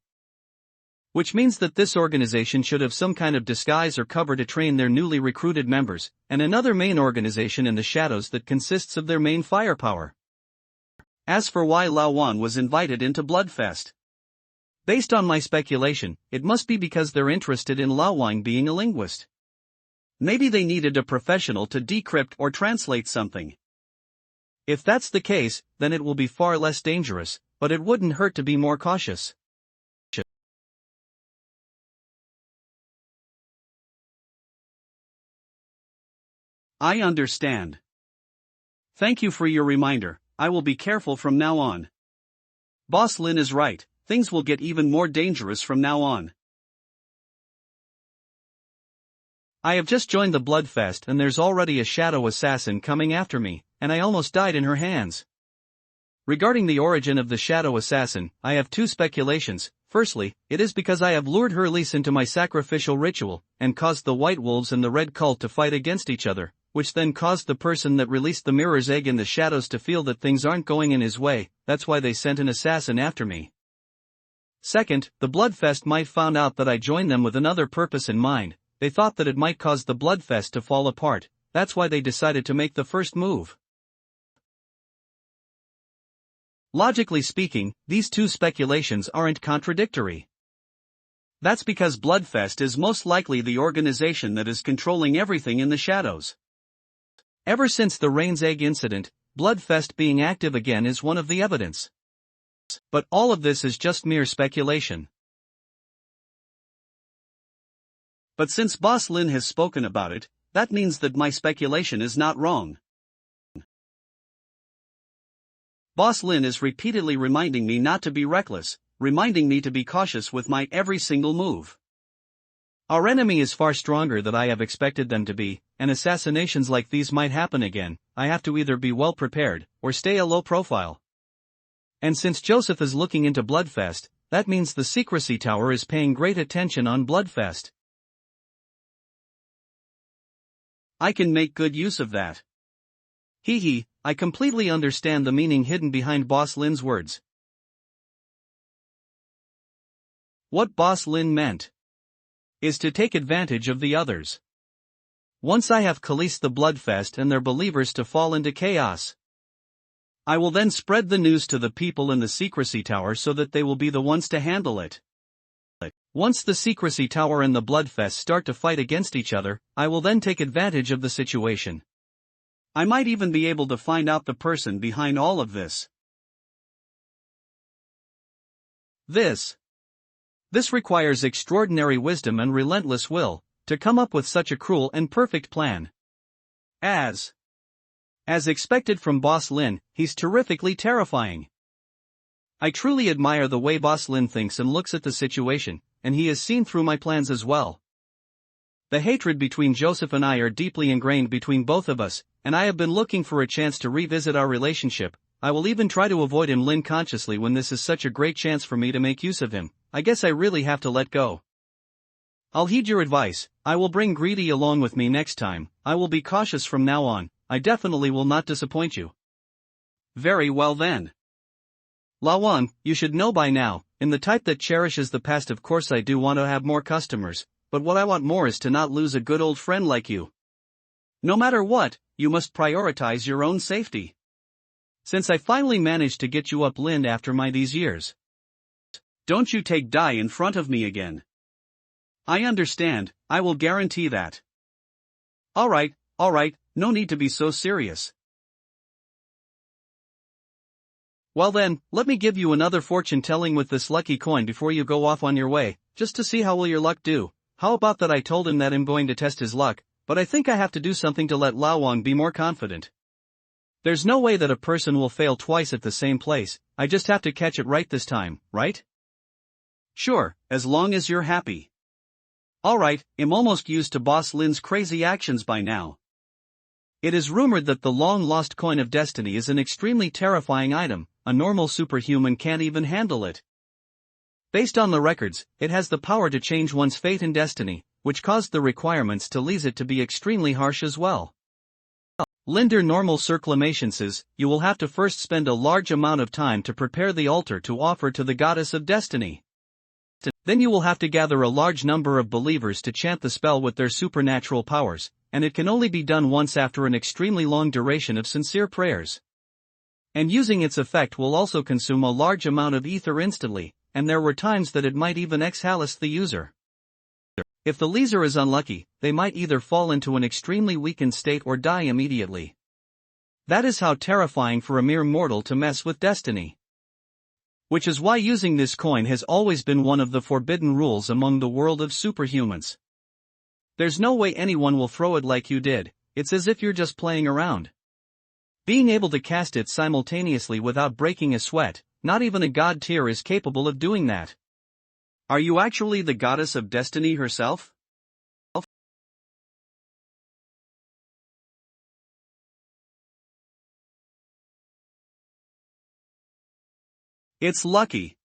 S2: Which means that this organization should have some kind of disguise or cover to train their newly recruited members, and another main organization in the shadows that consists of their main firepower.
S1: As for why Lao Wang was invited into Bloodfest,
S2: based on my speculation, it must be because they're interested in Lao Wang being a linguist.
S1: Maybe they needed a professional to decrypt or translate something.
S2: If that's the case, then it will be far less dangerous, but it wouldn't hurt to be more cautious.
S1: I understand. Thank you for your reminder, I will be careful from now on. Boss Lin is right, things will get even more dangerous from now on.
S2: I have just joined the Bloodfest and there's already a shadow assassin coming after me, and I almost died in her hands. Regarding the origin of the shadow assassin, I have two speculations. Firstly, it is because I have lured her Lise into my sacrificial ritual, and caused the White Wolves and the Red Cult to fight against each other, which then caused the person that released the mirror's egg in the shadows to feel that things aren't going in his way. That's why they sent an assassin after me. Second, the Bloodfest might found out that I joined them with another purpose in mind. They thought that it might cause the Bloodfest to fall apart. That's why they decided to make the first move. Logically speaking, these two speculations aren't contradictory.
S1: That's because Bloodfest is most likely the organization that is controlling everything in the shadows.
S2: Ever since the Rain's Egg incident, Bloodfest being active again is one of the evidence. But all of this is just mere speculation.
S1: But since Boss Lin has spoken about it, that means that my speculation is not wrong. Boss Lin is repeatedly reminding me not to be reckless, reminding me to be cautious with my every single move.
S2: Our enemy is far stronger than I have expected them to be, and assassinations like these might happen again. I have to either be well prepared, or stay a low profile. And since Joseph is looking into Bloodfest, that means the Secrecy Tower is paying great attention on Bloodfest.
S1: I can make good use of that.
S2: Hee, I completely understand the meaning hidden behind Boss Lin's words. What Boss Lin meant is to take advantage of the others. Once I have policed the Bloodfest and their believers to fall into chaos, I will then spread the news to the people in the Secrecy Tower so that they will be the ones to handle it. Once the Secrecy Tower and the Bloodfest start to fight against each other, I will then take advantage of the situation.
S1: I might even be able to find out the person behind all of this.
S2: This requires extraordinary wisdom and relentless will, to come up with such a cruel and perfect plan. As expected from Boss Lin, he's terrifically terrifying. I truly admire the way Boss Lin thinks and looks at the situation, and he has seen through my plans as well. The hatred between Joseph and I are deeply ingrained between both of us, and I have been looking for a chance to revisit our relationship. I will even try to avoid him Lin consciously when this is such a great chance for me to make use of him. I guess I really have to let go. I'll heed your advice. I will bring Greedy along with me next time. I will be cautious from now on. I definitely will not disappoint you.
S1: Very well then.
S2: Lawan, you should know by now, in the type that cherishes the past, of course I do want to have more customers, but what I want more is to not lose a good old friend like you.
S1: No matter what, you must prioritize your own safety.
S2: Since I finally managed to get you up Lin after these years.
S1: Don't you take die in front of me again. I understand, I will guarantee that. Alright, no need to be so serious.
S2: Well then, let me give you another fortune telling with this lucky coin before you go off on your way, just to see how will your luck do. How about that? I told him that I'm going to test his luck, but I think I have to do something to let Lao Wang be more confident. There's no way that a person will fail twice at the same place. I just have to catch it right this time, right?
S1: Sure, as long as you're happy. Alright, I'm almost used to Boss Lin's crazy actions by now.
S2: It is rumored that the long-lost coin of destiny is an extremely terrifying item. A normal superhuman can't even handle it. Based on the records, it has the power to change one's fate and destiny, which caused the requirements to lease it to be extremely harsh as well. Linder normal circlamation says, you will have to first spend a large amount of time to prepare the altar to offer to the goddess of destiny. Then you will have to gather a large number of believers to chant the spell with their supernatural powers, and it can only be done once after an extremely long duration of sincere prayers. And using its effect will also consume a large amount of ether instantly, and there were times that it might even exhaust the user. If the leaser is unlucky, they might either fall into an extremely weakened state or die immediately. That is how terrifying for a mere mortal to mess with destiny. Which is why using this coin has always been one of the forbidden rules among the world of superhumans. There's no way anyone will throw it like you did. It's as if you're just playing around. Being able to cast it simultaneously without breaking a sweat, not even a god tier is capable of doing that.
S1: Are you actually the goddess of destiny herself? It's lucky.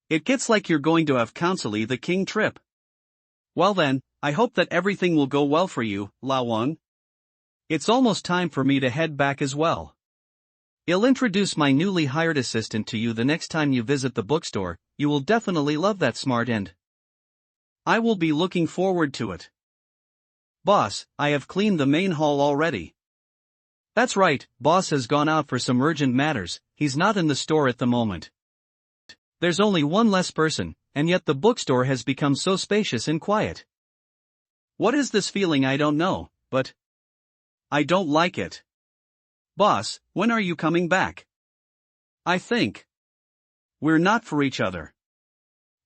S1: It gets like you're going to have Council the King trip. Well then, I hope that everything will go well for you, Lao Wang.
S2: It's almost time for me to head back as well. I'll introduce my newly hired assistant to you the next time you visit the bookstore. You will definitely love that smart end.
S1: I will be looking forward to it. Boss, I have cleaned the main hall already.
S2: That's right, boss has gone out for some urgent matters. He's not in the store at the moment. There's only one less person, and yet the bookstore has become so spacious and quiet.
S1: What is this feeling? I don't know, but I don't like it. Boss, when are you coming back? I think we're not for each other.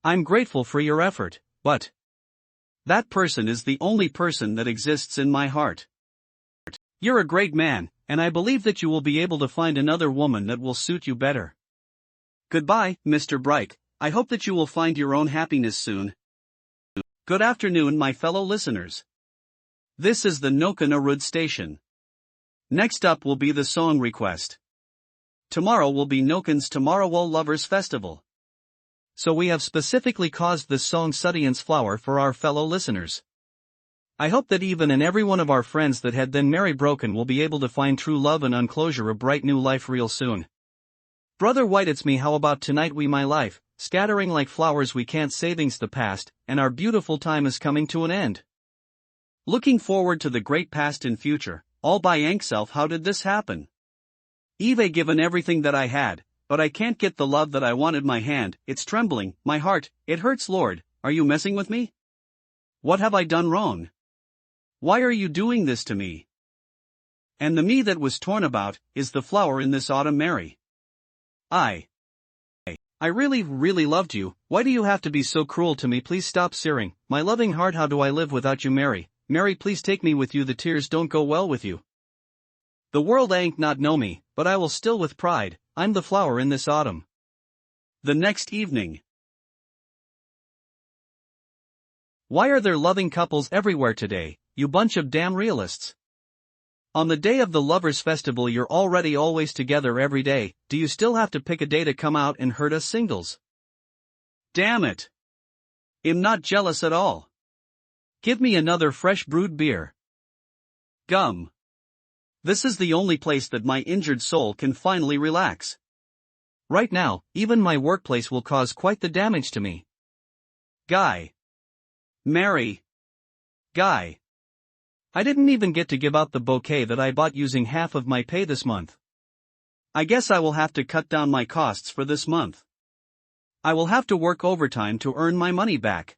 S2: I'm grateful for your effort, but
S1: that person is the only person that exists in my heart. You're a great man, and I believe that you will be able to find another woman that will suit you better. Goodbye, Mr. Bright. I hope that you will find your own happiness soon. Good afternoon, my fellow listeners. This is the Noka Narud station. Next up will be the song request. Tomorrow will be Nokan's Tomorrow Lovers Festival.
S2: So we have specifically caused this song Sudian's Flower for our fellow listeners. I hope that even and every one of our friends that had then marry broken will be able to find true love and unclosure a bright new life real soon. Brother White, it's me. How about tonight we my life, scattering like flowers we can't savings the past, and our beautiful time is coming to an end. Looking forward to the great past and future, all by Yankself. How did this happen? Eve given everything that I had, but I can't get the love that I wanted. My hand, it's trembling, my heart, it hurts. Lord, are you messing with me? What have I done wrong? Why are you doing this to me? And the me that was torn about, is the flower in this autumn, Mary. I really, really loved you. Why do you have to be so cruel to me? Please stop searing my loving heart. How do I live without you, Mary? Mary, please take me with you. The tears don't go well with you. The world ain't not know me, but I will still with pride. I'm the flower in this autumn. The next evening. Why are there loving couples everywhere today, you bunch of damn realists? On the day of the Lovers Festival you're already always together every day. Do you still have to pick a day to come out and hurt us singles? Damn it. I'm not jealous at all. Give me another fresh brewed beer. Gum. This is the only place that my injured soul can finally relax. Right now, even my workplace will cause quite the damage to me. Guy. Mary. Guy. I didn't even get to give out the bouquet that I bought using half of my pay this month. I guess I will have to cut down my costs for this month. I will have to work overtime to earn my money back.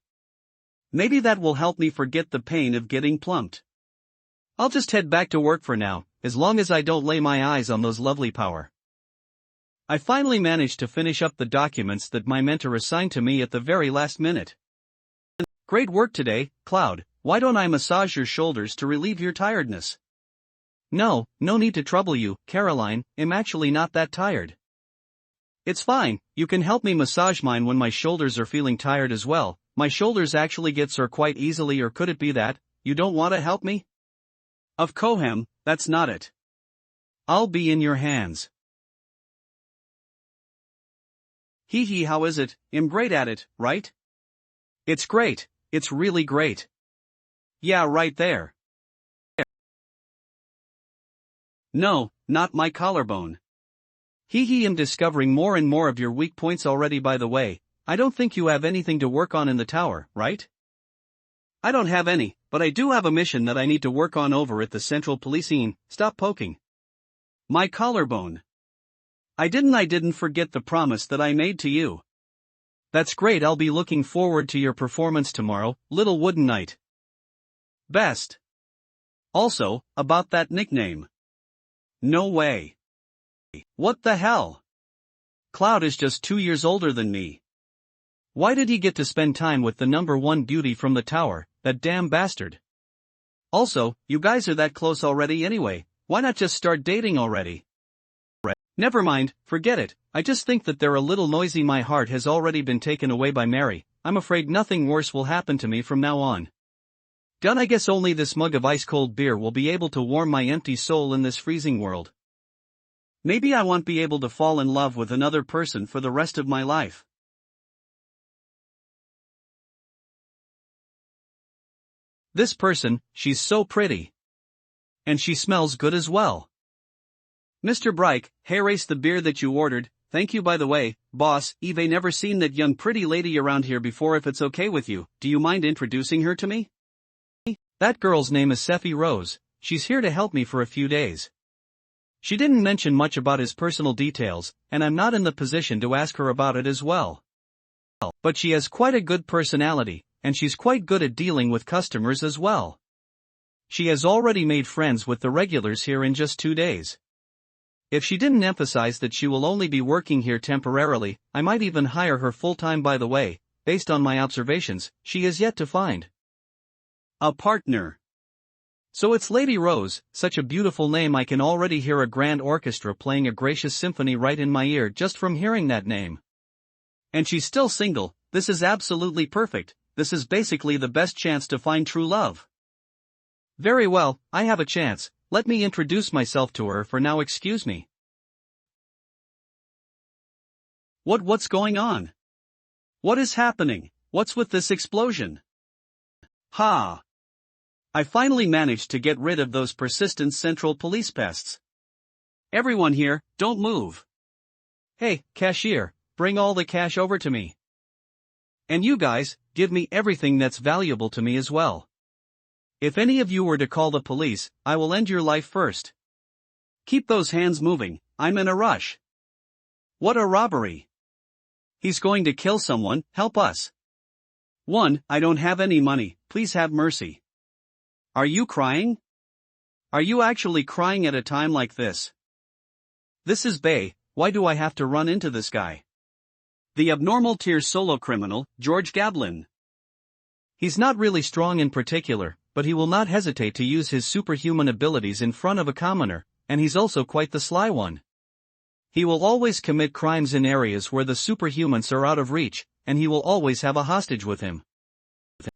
S2: Maybe that will help me forget the pain of getting plumped. I'll just head back to work for now, as long as I don't lay my eyes on those lovely power. I finally managed to finish up the documents that my mentor assigned to me at the very last minute. Great work today, Cloud. Why don't I massage your shoulders to relieve your tiredness? No need to trouble you, Caroline. I'm actually not that tired. It's fine, you can help me massage mine when my shoulders are feeling tired as well. My shoulders actually get sore quite easily. Or could it be that you don't want to help me? Of Kohem, that's not it. I'll be in your hands. Hee, how is it? I'm great at it, right? It's great, it's really great. Yeah, right there. No, not my collarbone. I'm discovering more and more of your weak points already. By the way, I don't think you have anything to work on in the tower, right? I don't have any, but I do have a mission that I need to work on over at the Central Policing. Stop poking my collarbone. I didn't forget the promise that I made to you. That's great. I'll be looking forward to your performance tomorrow, little wooden knight. Best. Also, about that nickname. No way. What the hell? Cloud is just 2 years older than me. Why did he get to spend time with the number one beauty from the tower, that damn bastard? Also, you guys are that close already anyway, why not just start dating already? Never mind, forget it. I just think that they're a little noisy. My heart has already been taken away by Mary. I'm afraid nothing worse will happen to me from now on. Done. I guess only this mug of ice-cold beer will be able to warm my empty soul in this freezing world. Maybe I won't be able to fall in love with another person for the rest of my life. This person, she's so pretty. And she smells good as well. Mr. Bright, hey, race the beer that you ordered. Thank you. By the way, boss, Eve never seen that young pretty lady around here before. If it's okay with you, do you mind introducing her to me? That girl's name is Sephi Rose. She's here to help me for a few days. She didn't mention much about his personal details, and I'm not in the position to ask her about it as well. But she has quite a good personality, and she's quite good at dealing with customers as well. She has already made friends with the regulars here in just 2 days. If she didn't emphasize that she will only be working here temporarily, I might even hire her full-time. By the way, based on my observations, she is yet to find
S1: a partner.
S2: So it's Lady Rose, such a beautiful name. I can already hear a grand orchestra playing a gracious symphony right in my ear just from hearing that name.
S1: And she's still single. This is absolutely perfect. This is basically the best chance to find true love.
S2: Very well, I have a chance. Let me introduce myself to her for now. Excuse me.
S1: What's going on? What is happening? What's with this explosion? Ha! I finally managed to get rid of those persistent Central Police pests. Everyone here, don't move.
S2: Hey, cashier, bring all the cash over to me.
S1: And you guys, give me everything that's valuable to me as well. If any of you were to call the police, I will end your life first. Keep those hands moving, I'm in a rush. What a robbery! He's going to kill someone, help us. 1. I don't have any money, please have mercy. Are you crying? Are you actually crying at a time like this? This is Bay, why do I have to run into this guy? The abnormal tier solo criminal, George Gablin.
S2: He's not really strong in particular, but he will not hesitate to use his superhuman abilities in front of a commoner, and he's also quite the sly one. He will always commit crimes in areas where the superhumans are out of reach, and he will always have a hostage with him.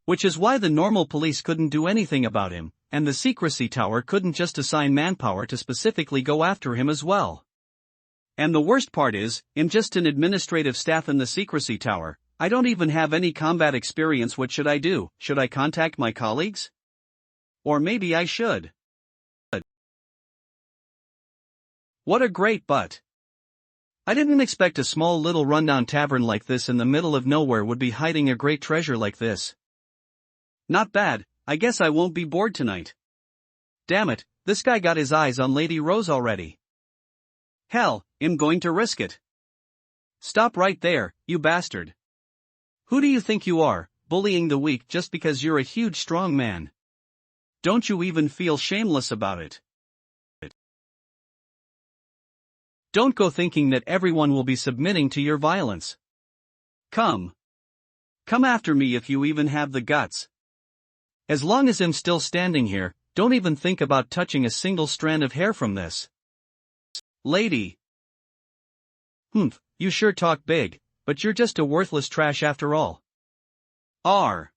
S2: Which is why the normal police couldn't do anything about him, and the secrecy tower couldn't just assign manpower to specifically go after him as well.
S1: And the worst part is, I'm just an administrative staff in the secrecy tower. I don't even have any combat experience. What should I do? Should I contact my colleagues? Or maybe I should. What a great butt. I didn't expect a small little rundown tavern like this in the middle of nowhere would be hiding a great treasure like this. Not bad, I guess I won't be bored tonight. Damn it, this guy got his eyes on Lady Rose already. Hell, I'm going to risk it. Stop right there, you bastard. Who do you think you are, bullying the weak just because you're a huge strong man? Don't you even feel shameless about it? Don't go thinking that everyone will be submitting to your violence. Come. Come after me if you even have the guts. As long as I'm still standing here, don't even think about touching a single strand of hair from this. Lady. Humph, you sure talk big, but you're just a worthless trash after all. Are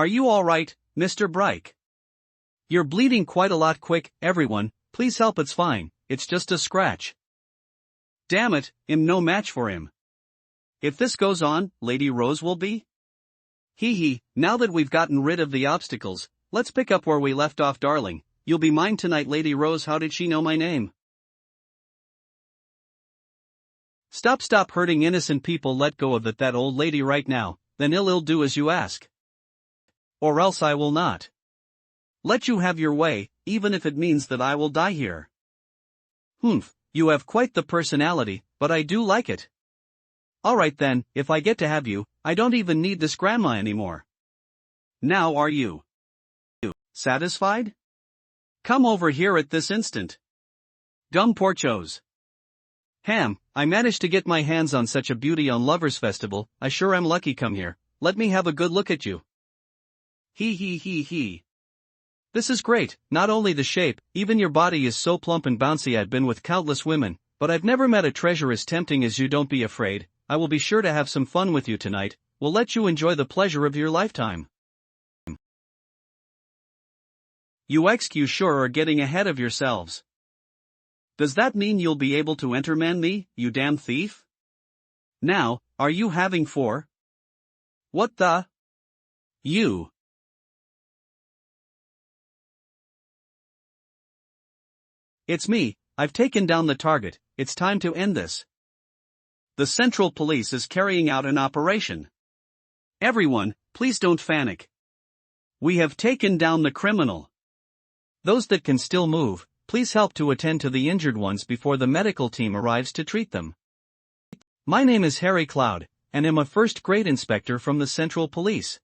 S1: you alright, Mr. Bryke? You're bleeding quite a lot. Quick, everyone, please help. It's fine, it's just a scratch. Damn it, I'm no match for him. If this goes on, Lady Rose will be? Hee, now that we've gotten rid of the obstacles, let's pick up where we left off. Darling, you'll be mine tonight. Lady Rose, how did she know my name? Stop hurting innocent people. Let go of that old lady right now, then I'll do as you ask. Or else I will not let you have your way, even if it means that I will die here. Humph, you have quite the personality, but I do like it. Alright then, if I get to have you, I don't even need this grandma anymore. Now are you satisfied? Come over here at this instant. Dumb porchos. Ham, I managed to get my hands on such a beauty on Lovers Festival. I sure am lucky. Come here, let me have a good look at you. He. This is great, not only the shape, even your body is so plump and bouncy. I've been with countless women, but I've never met a treasure as tempting as you. Don't be afraid, I will be sure to have some fun with you tonight. We'll let you enjoy the pleasure of your lifetime. You sure are getting ahead of yourselves. Does that mean you'll be able to enterman me, you damn thief? Now, are you having four? What the? You. It's me, I've taken down the target, it's time to end this. The Central Police is carrying out an operation. Everyone, please don't panic. We have taken down the criminal. Those that can still move, please help to attend to the injured ones before the medical team arrives to treat them. My name is Harry Cloud,
S2: and am a first-grade inspector from the Central Police.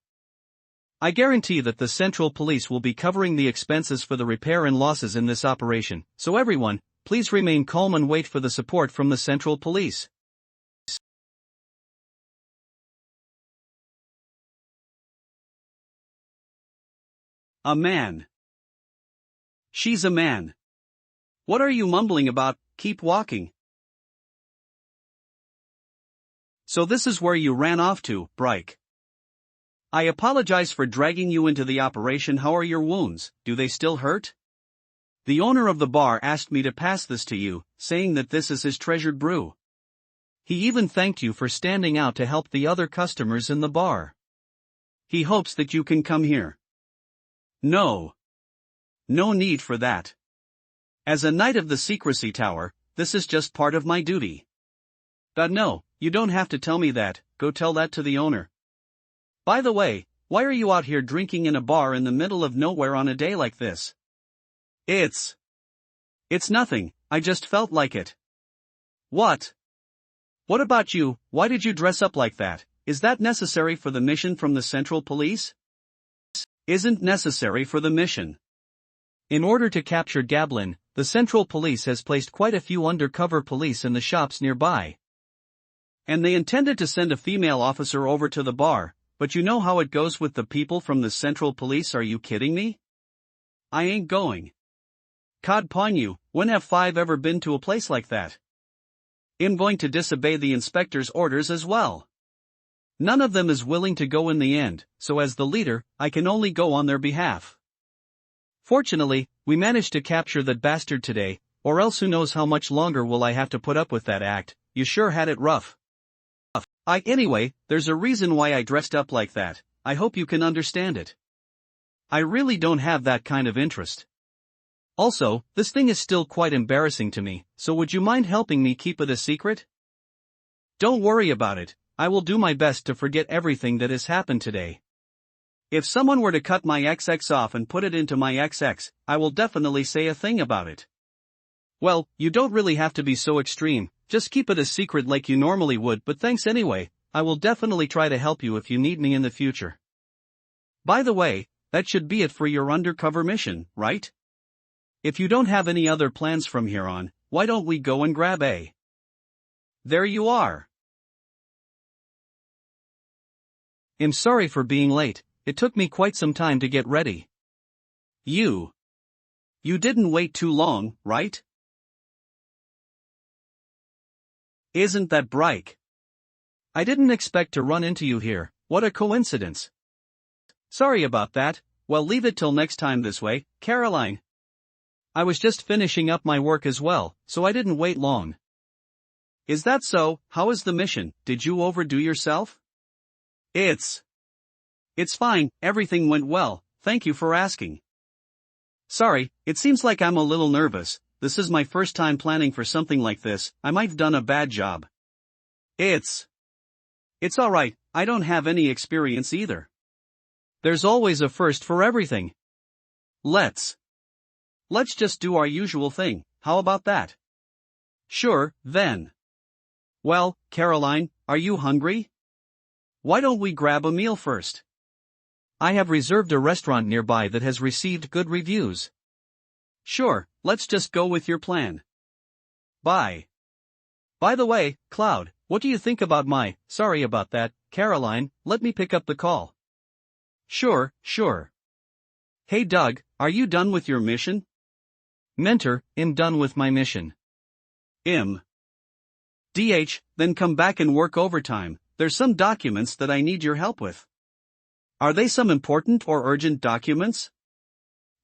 S2: I guarantee that the Central Police will be covering the expenses for the repair and losses in this operation, so everyone, please remain calm and wait for the support from the Central Police.
S1: A man. She's a man. What are you mumbling about? Keep walking. So this is where you ran off to, Bryke. I apologize for dragging you into the operation. How are your wounds? Do they still hurt? The owner of the bar asked me to pass this to you, saying that this is his treasured brew. He even thanked you for standing out to help the other customers in the bar. He hopes that you can come here. No. No need for that. As a knight of the Secrecy Tower, this is just part of my duty. But no, you don't have to tell me that. Go tell that to the owner. By the way, why are you out here drinking in a bar in the middle of nowhere on a day like this? It's nothing, I just felt like it. What? What about you? Why did you dress up like that? Is that necessary for the mission from the Central Police? Isn't necessary for the mission.
S2: In order to capture Gablin, the Central Police has placed quite a few undercover police in the shops nearby.
S1: And they intended to send a female officer over to the bar, but you know how it goes with the people from the Central Police. Are you kidding me? I ain't going. Cod pawn you, when have five ever been to a place like that? I'm going to disobey the inspector's orders as well. None of them is willing to go in the end, so as the leader, I can only go on their behalf. Fortunately, we managed to capture that bastard today, or else who knows how much longer will I have to put up with that act. You sure had it rough. Anyway, there's a reason why I dressed up like that. I hope you can understand it. I really don't have that kind of interest. Also, this thing is still quite embarrassing to me, so would you mind helping me keep it a secret? Don't worry about it, I will do my best to forget everything that has happened today. If someone were to cut my XX off and put it into my XX, I will definitely say a thing about it. Well, you don't really have to be so extreme, just keep it a secret like you normally would, but thanks anyway. I will definitely try to help you if you need me in the future. By the way, that should be it for your undercover mission, right? If you don't have any other plans from here on, why don't we go and grab a... There you are.
S2: I'm sorry for being late, it took me quite some time to get ready.
S1: You didn't wait too long, right? Isn't that Bryke?
S2: I didn't expect to run into you here, what a coincidence.
S1: Sorry about that, well leave it till next time this way, Caroline.
S2: I was just finishing up my work as well, so I didn't wait long.
S1: Is that so? How is the mission? Did you overdo yourself? It's fine, everything went well, thank you for asking. Sorry, it seems like I'm a little nervous, this is my first time planning for something like this, I might have done a bad job. It's alright, I don't have any experience either.
S2: There's always a first for everything.
S1: Let's just do our usual thing, how about that? Sure, then. Well, Caroline, are you hungry? Why don't we grab a meal first?
S2: I have reserved a restaurant nearby that has received good reviews.
S1: Sure, let's just go with your plan. Bye. By the way, Cloud, what do you think about sorry about that, Caroline, let me pick up the call. Sure. Hey Doug, are you done with your mission?
S2: Mentor, I'm done with my mission.
S1: DH, then come back and work overtime, there's some documents that I need your help with. Are they some important or urgent documents?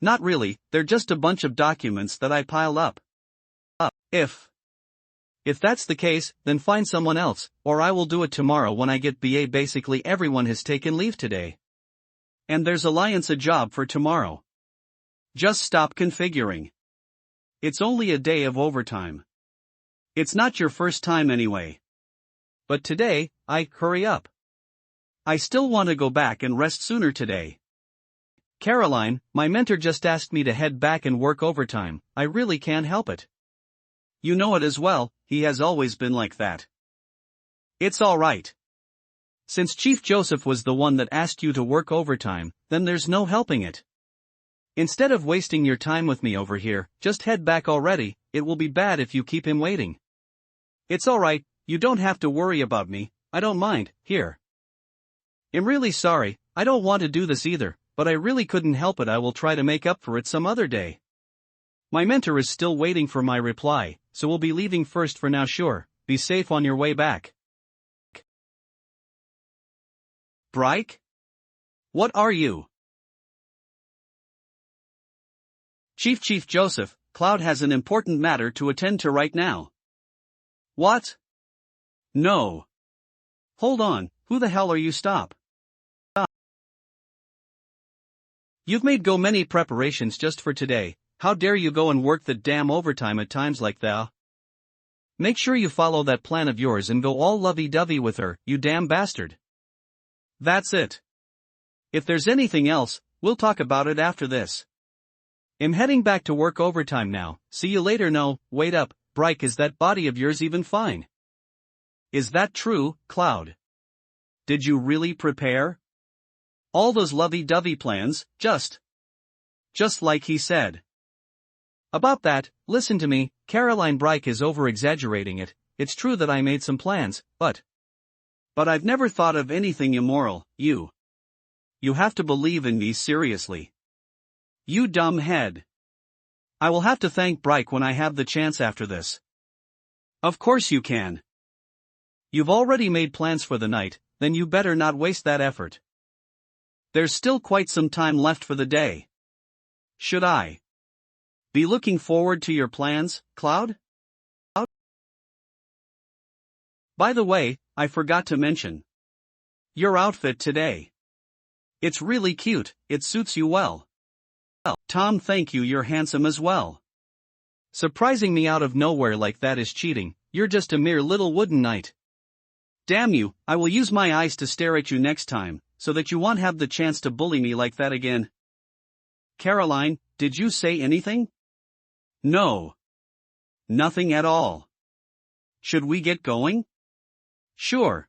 S1: Not really, they're just a bunch of documents that I piled up. If that's the case, then find someone else, or I will do it tomorrow when I get BA. Basically everyone has taken leave today. And there's Alliance a job for tomorrow. Just stop configuring. It's only a day of overtime. It's not your first time anyway. But today, hurry up. I still want to go back and rest sooner today. Caroline, my mentor just asked me to head back and work overtime, I really can't help it. You know it as well, he has always been like that. It's alright.
S2: Since Chief Joseph was the one that asked you to work overtime, then there's no helping it. Instead of wasting your time with me over here, just head back already. It will be bad if you keep him waiting. It's alright, you don't have to worry about me, I don't mind. Here. I'm really sorry, I don't want to do this either, but I really couldn't help it. I will try to make up for it some other day. My mentor is still waiting for my reply, so we'll be leaving first for now. Sure, be safe on your way back.
S1: Bryke? What are you?
S2: Chief Joseph, Cloud has an important matter to attend to right now.
S1: What?
S2: No. Hold on, who the hell are you? Stop. You've made go many preparations just for today. How dare you go and work the damn overtime at times like that? Make sure you follow that plan of yours and go all lovey-dovey with her, you damn bastard. That's it. If there's anything else, we'll talk about it after this. I'm heading back to work overtime now. See you later. No, wait up, Bryke, is that body of yours even fine?
S1: Is that true, Cloud? Did you really prepare? All those lovey-dovey plans, just like he said.
S2: About that, listen to me, Caroline. Bryke is over-exaggerating it. It's true that I made some plans, but
S1: I've never thought of anything immoral. You have to believe in me seriously. You dumb head.
S2: I will have to thank Bryke when I have the chance after this.
S1: Of course you can.
S2: You've already made plans for the night, then you better not waste that effort.
S1: There's still quite some time left for the day. Should I be looking forward to your plans, Cloud? By the way, I forgot to mention your outfit today. It's really cute, it suits you well. Tom, thank you, you're handsome as well.
S2: Surprising me out of nowhere like that is cheating. You're just a mere little wooden knight.
S1: Damn you, I will use my eyes to stare at you next time, so that you won't have the chance to bully me like that again. Caroline, did you say anything?
S2: No.
S1: Nothing at all. Should we get going?
S2: Sure.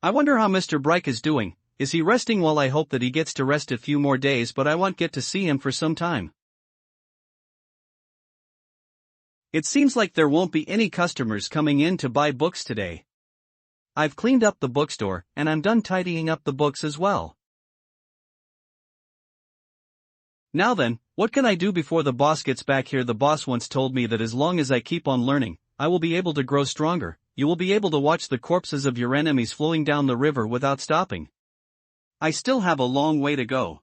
S2: I wonder how Mr. Bryke is doing. Is he resting? Well, I hope that he gets to rest a few more days, but I won't get to see him for some time.
S1: It seems like there won't be any customers coming in to buy books today.
S2: I've cleaned up the bookstore, and I'm done tidying up the books as well. Now then, what can I do before the boss gets back here? The boss once told me that as long as I keep on learning, I will be able to grow stronger. You will be able to watch the corpses of your enemies flowing down the river without stopping.
S1: I still have a long way to go.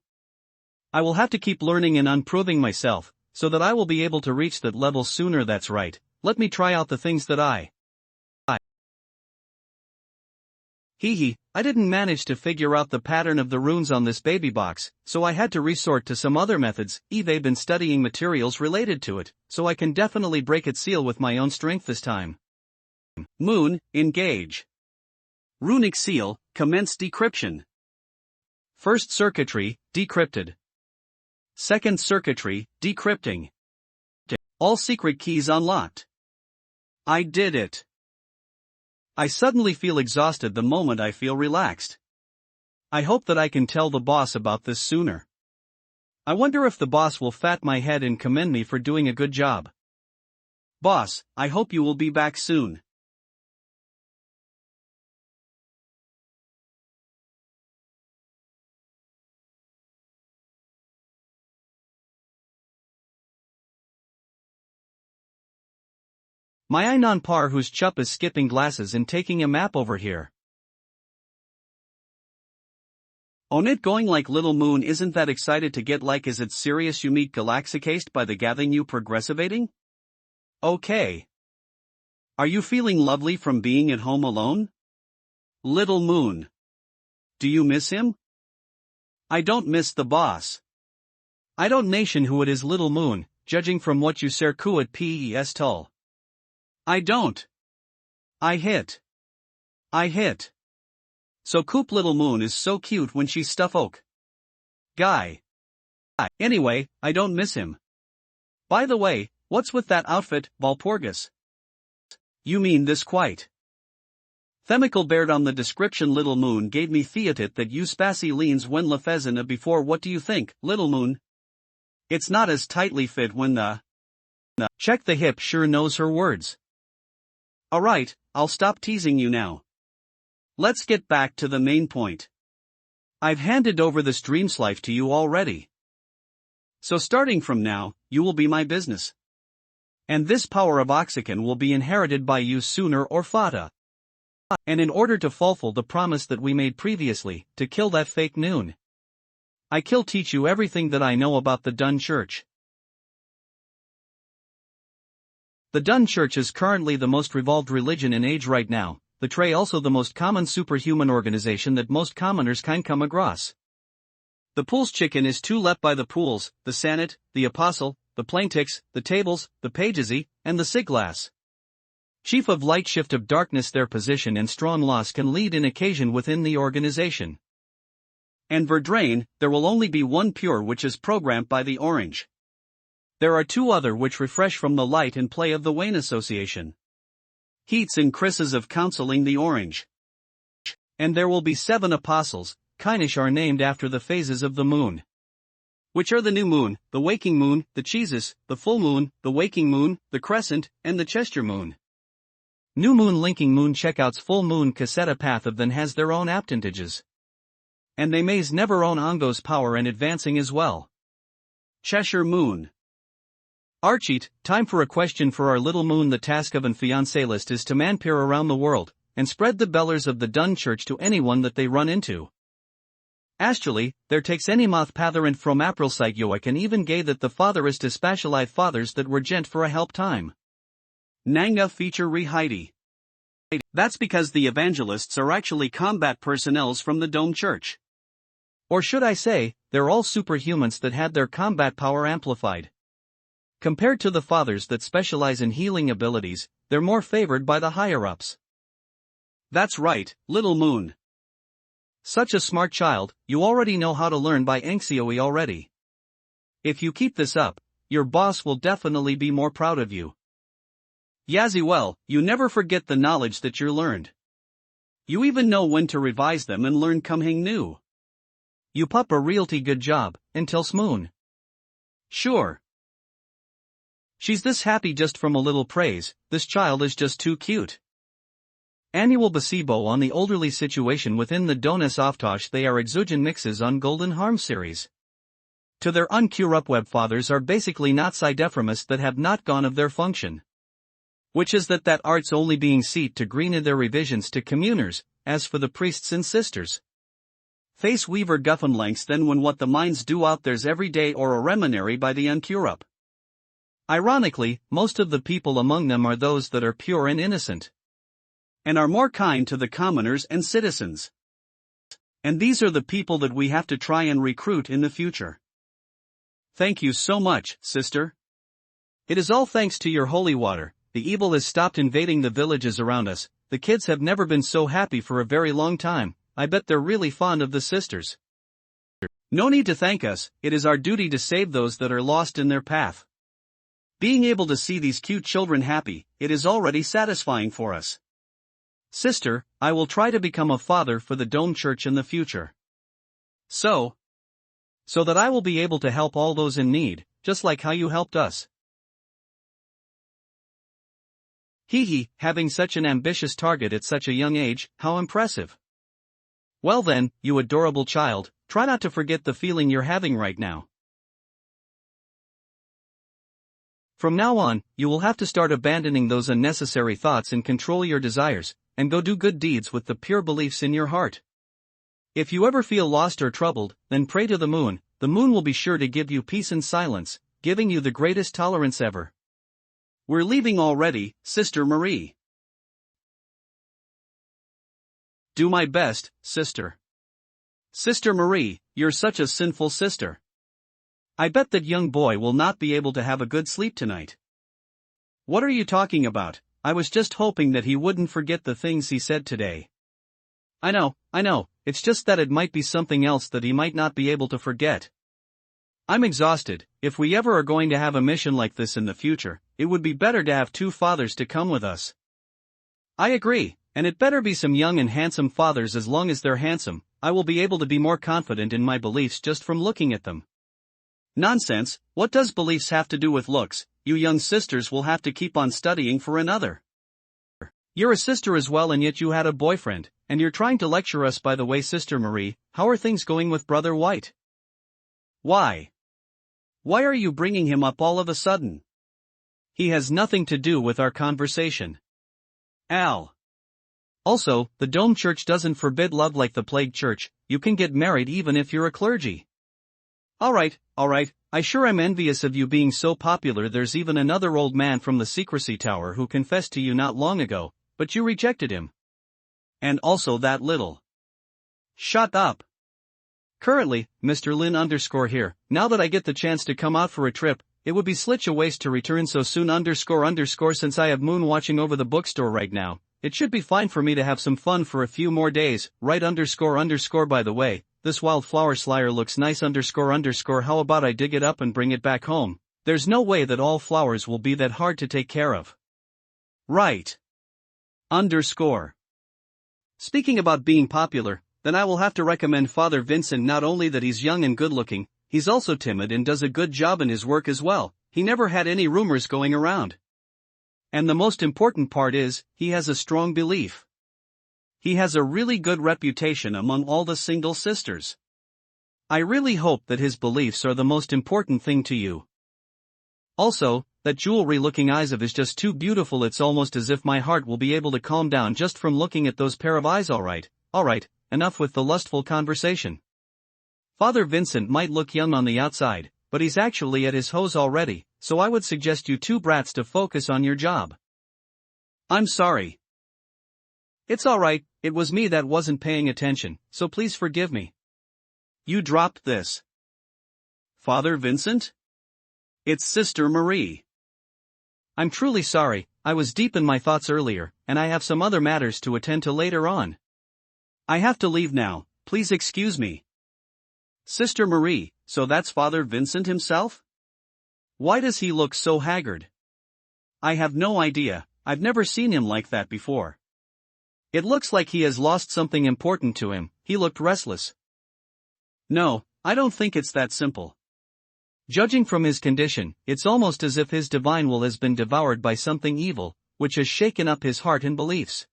S2: I will have to keep learning and improving myself, so that I will be able to reach that level sooner. That's right. Let me try out the things that I I didn't manage to figure out the pattern of the runes on this baby box, so I had to resort to some other methods. I've been studying materials related to it, so I can definitely break its seal with my own strength this time.
S1: Moon, engage. Runic seal, commence decryption.
S2: First circuitry, decrypted.
S1: Second circuitry, decrypting. All secret keys unlocked. I did it.
S2: I suddenly feel exhausted the moment I feel relaxed. I hope that I can tell the boss about this sooner. I wonder if the boss will pat my head and commend me for doing a good job.
S1: Boss, I hope you will be back soon.
S2: My Einon Par, whose chup is skipping glasses and taking a map over here.
S1: On it going like little moon, isn't that excited to get like? Is it serious? You meet galaxicased by the gathering you progressivating? Okay. Are you feeling lovely from being at home alone? Little moon. Do you miss him? I don't miss the boss.
S2: I don't nation who it is, little moon, judging from what you circu at pes tull.
S1: I don't. I hit. So Coop, little moon is so cute when she's stuff oak. Guy. Anyway, I don't miss him. By the way, what's with that outfit, Walpurgis? You mean this quite Themical bared on the description Little Moon gave me theatit that you spassy leans when la pheasant before what do you think, Little Moon? It's not as tightly fit when the check the hip sure knows her words. Alright, I'll stop teasing you now. Let's get back to the main point. I've handed over this dream's life to you already. So starting from now, you will be my business. And this power of Oxygen will be inherited by you sooner or fata. And in order to fulfill the promise that we made previously, to kill that fake Noon, I'll teach you everything that I know about the Dun Church. The Dun Church is currently the most revolved religion in age right now, the Tray also the most common superhuman organization that most commoners can come across. The Pool's chicken is too let by the Pools, the Sanit, the Apostle, the Plaintix, the Tables, the Pagesy, and the Siglass. Chief of Light Shift of Darkness their position and strong loss can lead in occasion within the organization. And Verdrain, there will only be one pure which is programmed by the Orange. There are two other which refresh from the light and play of the Wayne Association. Heats and Chris's of counseling the Orange. And there will be 7 apostles, Kinish are named after the phases of the moon. Which are the new moon, the waking moon, the Cheesus, the full moon, the waking moon, the crescent, and the Chester moon. New moon linking moon checkouts full moon cassetta path of then has their own aptentages. And they mays never own Ongo's power and advancing as well. Cheshire moon. Archeat, time for a question for our little moon. The task of an fiancé list is to manpeer around the world, and spread the bellers of the Dun Church to anyone that they run into. Actually, there takes any moth patherant from April site yoic and even gay that the father is to spatialize fathers that were gent for a help time. Nanga feature re-Heidi. That's because the evangelists are actually combat personnels from the Dome Church. Or should I say, they're all superhumans that had their combat power amplified. Compared to the fathers that specialize in healing abilities, they're more favored by the higher-ups. That's right, Little Moon. Such a smart child, you already know how to learn by Anxioi already. If you keep this up, your boss will definitely be more proud of you. Yazzie well, you never forget the knowledge that you learned. You even know when to revise them and learn coming new. You pup a realty good job, until Smoon. Sure. She's this happy just from a little praise, this child is just too cute. Annual Basibo on the elderly situation within the Donis Oftosh. They are exogen mixes on Golden Harm series. To their uncure-up web fathers are basically not Sidephrimists that have not gone of their function. Which is that art's only being seat to green in their revisions to communers, as for the priests and sisters. Face weaver guffin lengths then when what the minds do out there's every day or a reminary by the uncure-up. Ironically, most of the people among them are those that are pure and innocent. And are more kind to the commoners and citizens. And these are the people that we have to try and recruit in the future. Thank you so much, sister. It is all thanks to your holy water, the evil has stopped invading the villages around us, the kids have never been so happy for a very long time, I bet they're really fond of the sisters. No need to thank us, it is our duty to save those that are lost in their path. Being able to see these cute children happy, it is already satisfying for us. Sister, I will try to become a father for the Dome Church in the future. So that I will be able to help all those in need, just like how you helped us. Hee, having such an ambitious target at such a young age, how impressive. Well then, you adorable child, try not to forget the feeling you're having right now. From now on, you will have to start abandoning those unnecessary thoughts and control your desires, and go do good deeds with the pure beliefs in your heart. If you ever feel lost or troubled, then pray to the moon will be sure to give you peace and silence, giving you the greatest tolerance ever. We're leaving already, Sister Marie. Do my best, sister. Sister Marie, you're such a sinful sister. I bet that young boy will not be able to have a good sleep tonight. What are you talking about? I was just hoping that he wouldn't forget the things he said today. I know, it's just that it might be something else that he might not be able to forget. I'm exhausted. If we ever are going to have a mission like this in the future, it would be better to have 2 fathers to come with us. I agree,
S2: And it better be some young and handsome fathers. As long as they're handsome, I will be able to be more confident in my beliefs just from looking at them.
S1: Nonsense, what does beliefs have to do with looks? You young sisters will have to keep on studying for another.
S2: You're a sister as well, and yet you had a boyfriend, and you're trying to lecture us. By the way, Sister Marie, how are things going with Brother White?
S1: Why? Why are you bringing him up all of a sudden?
S2: He has nothing to do with our conversation.
S1: Al.
S2: Also, the Dome Church doesn't forbid love like the Plague Church. You can get married even if you're a clergy.
S1: Alright,
S2: I sure am envious of you being so popular. There's even another old man from the Secrecy Tower who confessed to you not long ago, but you rejected him.
S1: And also that little. Shut up.
S2: Currently, Mr. Lin _ here. Now that I get the chance to come out for a trip, it would be such a waste to return so soon _ since I have Moon watching over the bookstore right now. It should be fine for me to have some fun for a few more days, right _ by the way, this wildflower slayer looks nice _ how about I dig it up and bring it back home? There's no way that all flowers will be that hard to take care of.
S1: Right. _ Speaking about being popular, then I will have to recommend Father Vincent. Not only that he's young and good looking, he's also timid and does a good job in his work as well. He never had any rumors going around. And the most important part is, he has a strong belief. He has a really good reputation among all the single sisters. I really hope that his beliefs are the most important thing to you. Also, that jewelry-looking eyes of his just too beautiful. It's almost as if my heart will be able to calm down just from looking at those pair of eyes. Alright, enough with the lustful conversation. Father Vincent might look young on the outside, but he's actually at his hose already, so I would suggest you two brats to focus on your job. I'm sorry.
S2: It's alright, it was me that wasn't paying attention, so please forgive me.
S1: You dropped this. Father Vincent? It's Sister Marie.
S2: I'm truly sorry, I was deep in my thoughts earlier, and I have some other matters to attend to later on.
S1: I have to leave now, please excuse me. Sister Marie, so that's Father Vincent himself? Why does he look so haggard? I have no idea, I've never seen him like that before. It looks like he has lost something important to him. He looked restless. No, I don't think it's that simple.
S2: Judging from his condition, it's almost as if his divine will has been devoured by something evil, which has shaken up his heart and beliefs.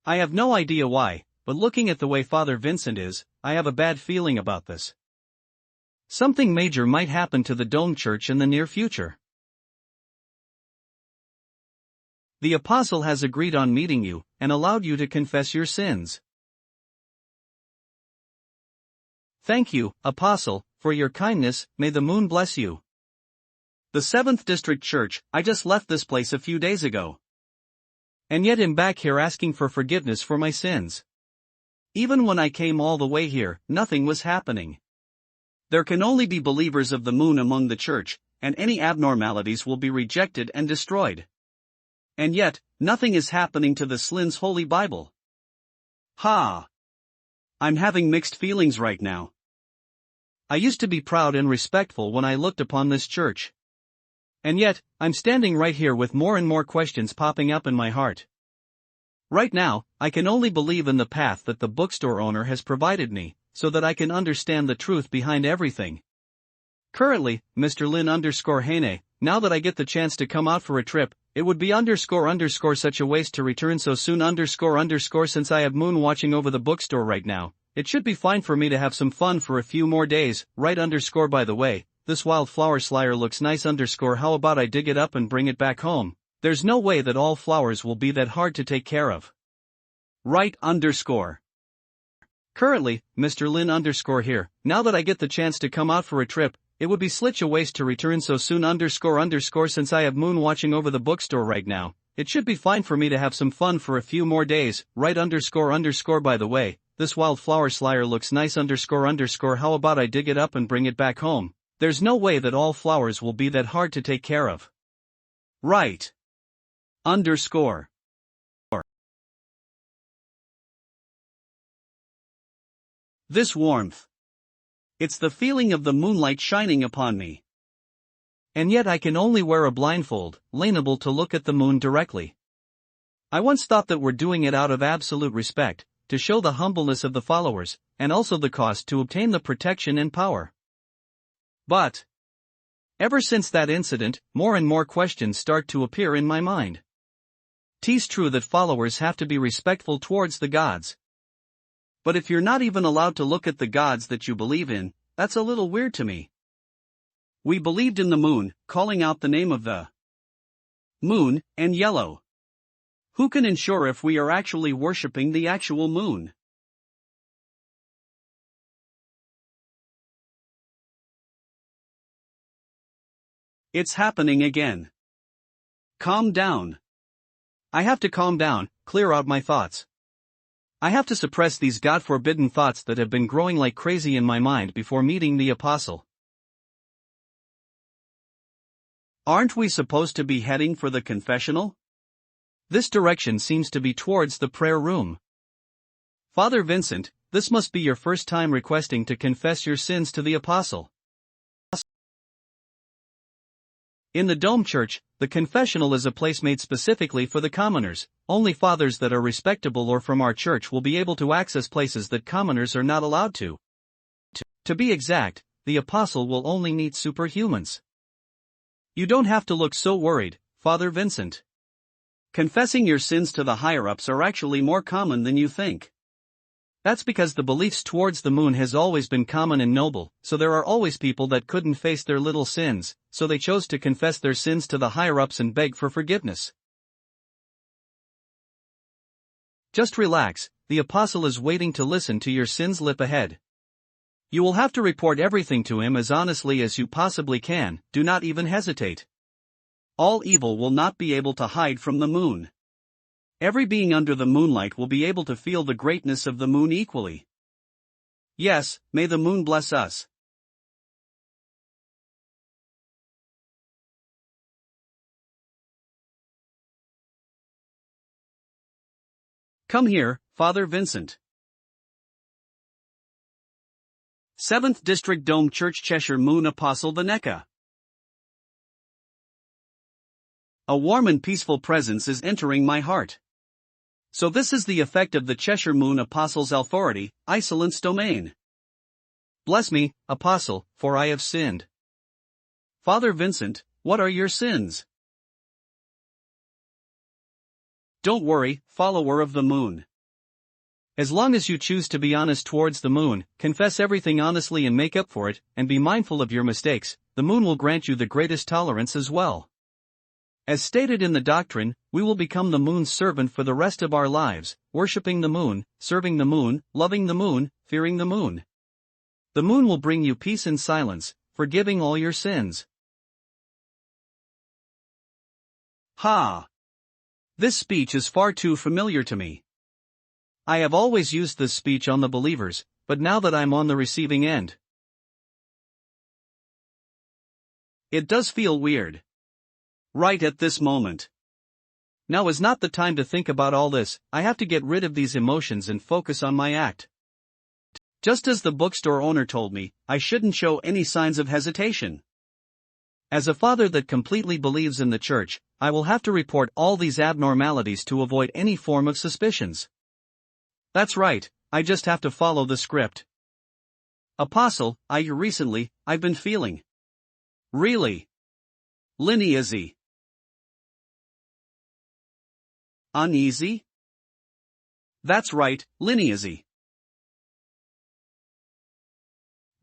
S2: I have no idea why, but looking at the way Father Vincent is, I have a bad feeling about this. Something major might happen to the Dome Church in the near future. The Apostle has agreed on meeting you, and allowed you to confess your sins.
S1: Thank you, Apostle, for your kindness. May the moon bless you. The 7th District Church, I just left this place a few days ago.
S2: And yet I'm back here asking for forgiveness for my sins.
S1: Even when I came all the way here, nothing was happening. There can only be believers of the moon among the church, and any abnormalities will be rejected and destroyed. And yet, nothing is happening to the Slin's Holy Bible. Ha! I'm having mixed feelings right now.
S2: I used to be proud and respectful when I looked upon this church. And yet, I'm standing right here with more and more questions popping up in my heart. Right now, I can only believe in the path that the bookstore owner has provided me, so that I can understand the truth behind everything. Currently, Mr. Lin _ Hane, now that I get the chance to come out for a trip, it would be _ such a waste to return so soon _ since I have Moon watching over the bookstore right now. It should be fine for me to have some fun for a few more days, right _ by the way, this wildflower slayer looks nice _ how about I dig it up and bring it back home? There's no way that all flowers will be that hard to take care of.
S1: Right _
S2: Currently, Mr. Lin _ here. Now that I get the chance to come out for a trip, it would be such a waste to return so soon _ since I have Moon watching over the bookstore right now. It should be fine for me to have some fun for a few more days, right _ by the way, this wildflower slayer looks nice _ how about I dig it up and bring it back home? There's no way that all flowers will be that hard to take care of.
S1: Right _ This warmth. It's the feeling of the moonlight shining upon me.
S2: And yet I can only wear a blindfold, unable to look at the moon directly. I once thought that we're doing it out of absolute respect, to show the humbleness of the followers, and also the cost to obtain the protection and power. But ever since that incident, more and more questions start to appear in my mind. 'Tis true that followers have to be respectful towards the gods. But if you're not even allowed to look at the gods that you believe in, that's a little weird to me. We believed in the moon, calling out the name of the moon, and yellow. Who can ensure if we are actually worshipping the actual moon? It's happening again. Calm down. I have to calm down, clear out my thoughts. I have to suppress these God-forbidden thoughts that have been growing like crazy in my mind before meeting the apostle. Aren't we supposed to be heading for the confessional? This direction seems to be towards the prayer room. Father Vincent, this must be your first time requesting to confess your sins to the apostle. In the Dome Church, the confessional is a place made specifically for the commoners. Only fathers that are respectable or from our church will be able to access places that commoners are not allowed to. To be exact, the apostle will only meet superhumans. You don't have to look so worried, Father Vincent. Confessing your sins to the higher-ups are actually more common than you think. That's because the beliefs towards the moon has always been common and noble, so there are always people that couldn't face their little sins, so they chose to confess their sins to the higher-ups and beg for forgiveness. Just relax, the apostle is waiting to listen to your sins lip ahead. You will have to report everything to him as honestly as you possibly can, do not even hesitate. All evil will not be able to hide from the moon. Every being under the moonlight will be able to feel the greatness of the moon equally. Yes, may the moon bless us. Come here, Father Vincent. 7th District Dome Church, Cheshire Moon Apostle the NECA. A warm and peaceful presence is entering my heart. So this is the effect of the Cheshire Moon Apostle's authority, Isolance domain. Bless me, Apostle, for I have sinned. Father Vincent, what are your sins? Don't worry, follower of the moon. As long as you choose to be honest towards the moon, confess everything honestly and make up for it, and be mindful of your mistakes, the moon will grant you the greatest tolerance as well. As stated in the doctrine, we will become the moon's servant for the rest of our lives, worshipping the moon, serving the moon, loving the moon, fearing the moon. The moon will bring you peace and silence, forgiving all your sins. Ha! This speech is far too familiar to me. I have always used this speech on the believers, but now that I'm on the receiving end, it does feel weird. Right at this moment. Now is not the time to think about all this, I have to get rid of these emotions and focus on my act. Just as the bookstore owner told me, I shouldn't show any signs of hesitation. As a father that completely believes in the church, I will have to report all these abnormalities to avoid any form of suspicions. That's right, I just have to follow the script. Apostle, I've been feeling really uneasy. Uneasy? That's right, uneasy.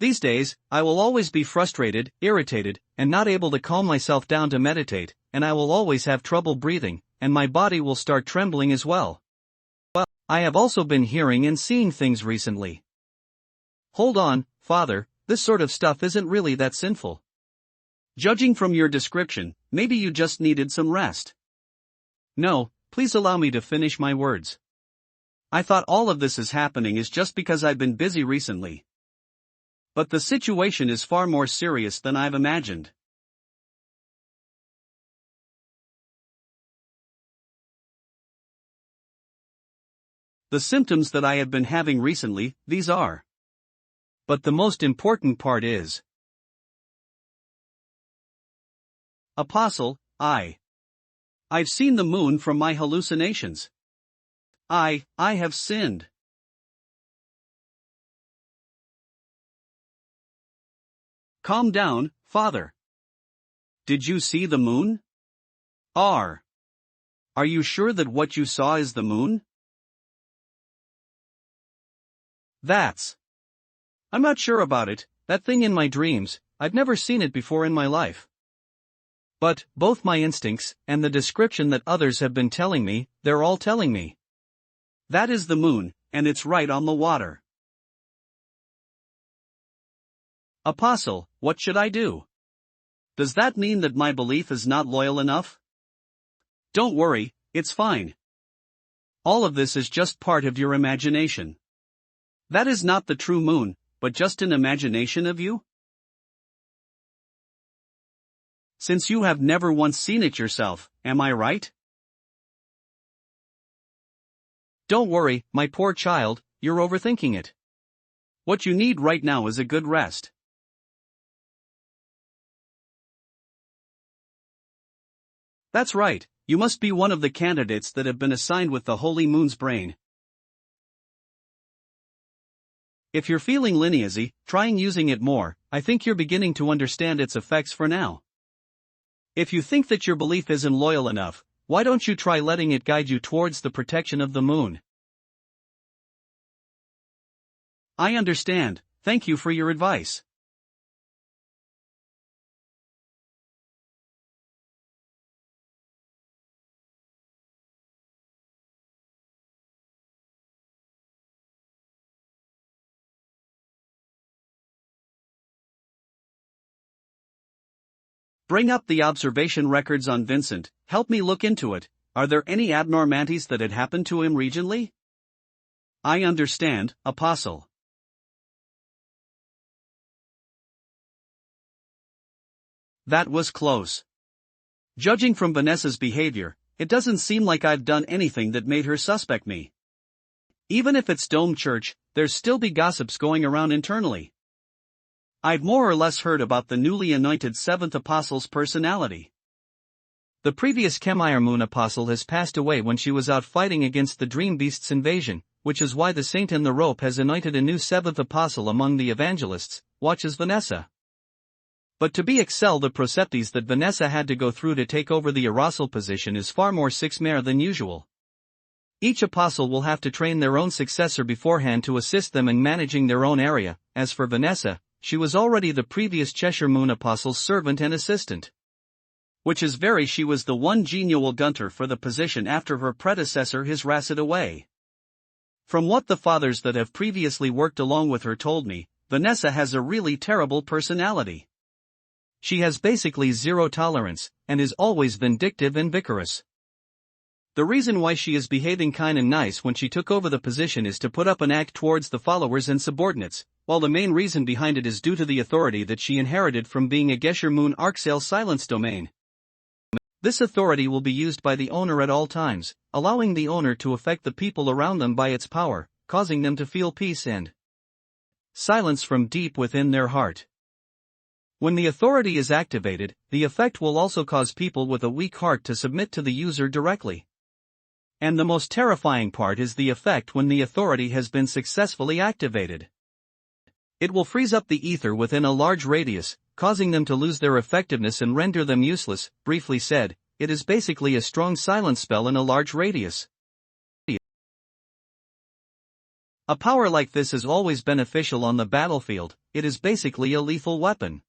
S2: These days, I will always be frustrated, irritated, and not able to calm myself down to meditate, and I will always have trouble breathing, and my body will start trembling as well. Well, I have also been hearing and seeing things recently. Hold on, Father, this sort of stuff isn't really that sinful. Judging from your description, maybe you just needed some rest. No, please allow me to finish my words. I thought all of this is happening is just because I've been busy recently. But the situation is far more serious than I've imagined. The symptoms that I have been having recently, these are. But the most important part is, Apostle,
S1: I've seen the moon from my hallucinations. I have sinned. Calm down, Father. Did you see the moon? Are you sure that what you saw is the moon? I'm not sure about it, that thing in my dreams, I've never seen it before in my life. But, both my instincts, and the description that others have been telling me, they're all telling me. That is the moon, and it's right on the water. Apostle, what should I do? Does that mean that my belief is not loyal enough? Don't worry, it's fine. All of this is just part of your imagination. That is not the true moon, but just an imagination of you? Since you have never once seen it yourself, am I right? Don't worry, my poor child, you're overthinking it. What you need right now is a good rest. That's right, you must be one of the candidates that have been assigned with the Holy Moon's brain. If you're feeling lineazy, trying using it more, I think you're beginning to understand its effects for now. If you think that your belief isn't loyal enough, why don't you try letting it guide you towards the protection of the moon? I understand, thank you for your advice. Bring up the observation records on Vincent, help me look into it. Are there any abnormalities that had happened to him regionally? I understand, Apostle. That was close. Judging from Vanessa's behavior, it doesn't seem like I've done anything that made her suspect me. Even if it's Dome Church, there's still be gossips going around internally. I've more or less heard about the newly anointed seventh apostle's personality. The previous Chemire Moon Apostle has passed away when she was out fighting against the Dream Beast's invasion, which is why the Saint in the Rope has anointed a new seventh apostle among the evangelists, watches Vanessa. But to be excel the preceptes that Vanessa had to go through to take over the apostle position is far more six-mere than usual. Each apostle will have to train their own successor beforehand to assist them in managing their own area. As for Vanessa, she was already the previous Cheshire Moon Apostle's servant and assistant. Which is she was the one genial gunter for the position after her predecessor has rasted away. From what the fathers that have previously worked along with her told me, Vanessa has a really terrible personality. She has basically zero tolerance, and is always vindictive and vigorous. The reason why she is behaving kind and nice when she took over the position is to put up an act towards the followers and subordinates, while the main reason behind it is due to the authority that she inherited from being a Gesher Moon Arksale Silence domain. This authority will be used by the owner at all times, allowing the owner to affect the people around them by its power, causing them to feel peace and silence from deep within their heart. When the authority is activated, the effect will also cause people with a weak heart to submit to the user directly. And the most terrifying part is the effect when the authority has been successfully activated. It will freeze up the ether within a large radius, causing them to lose their effectiveness and render them useless. Briefly said, it is basically a strong silence spell in a large radius. A power like this is always beneficial on the battlefield, it is basically a lethal weapon.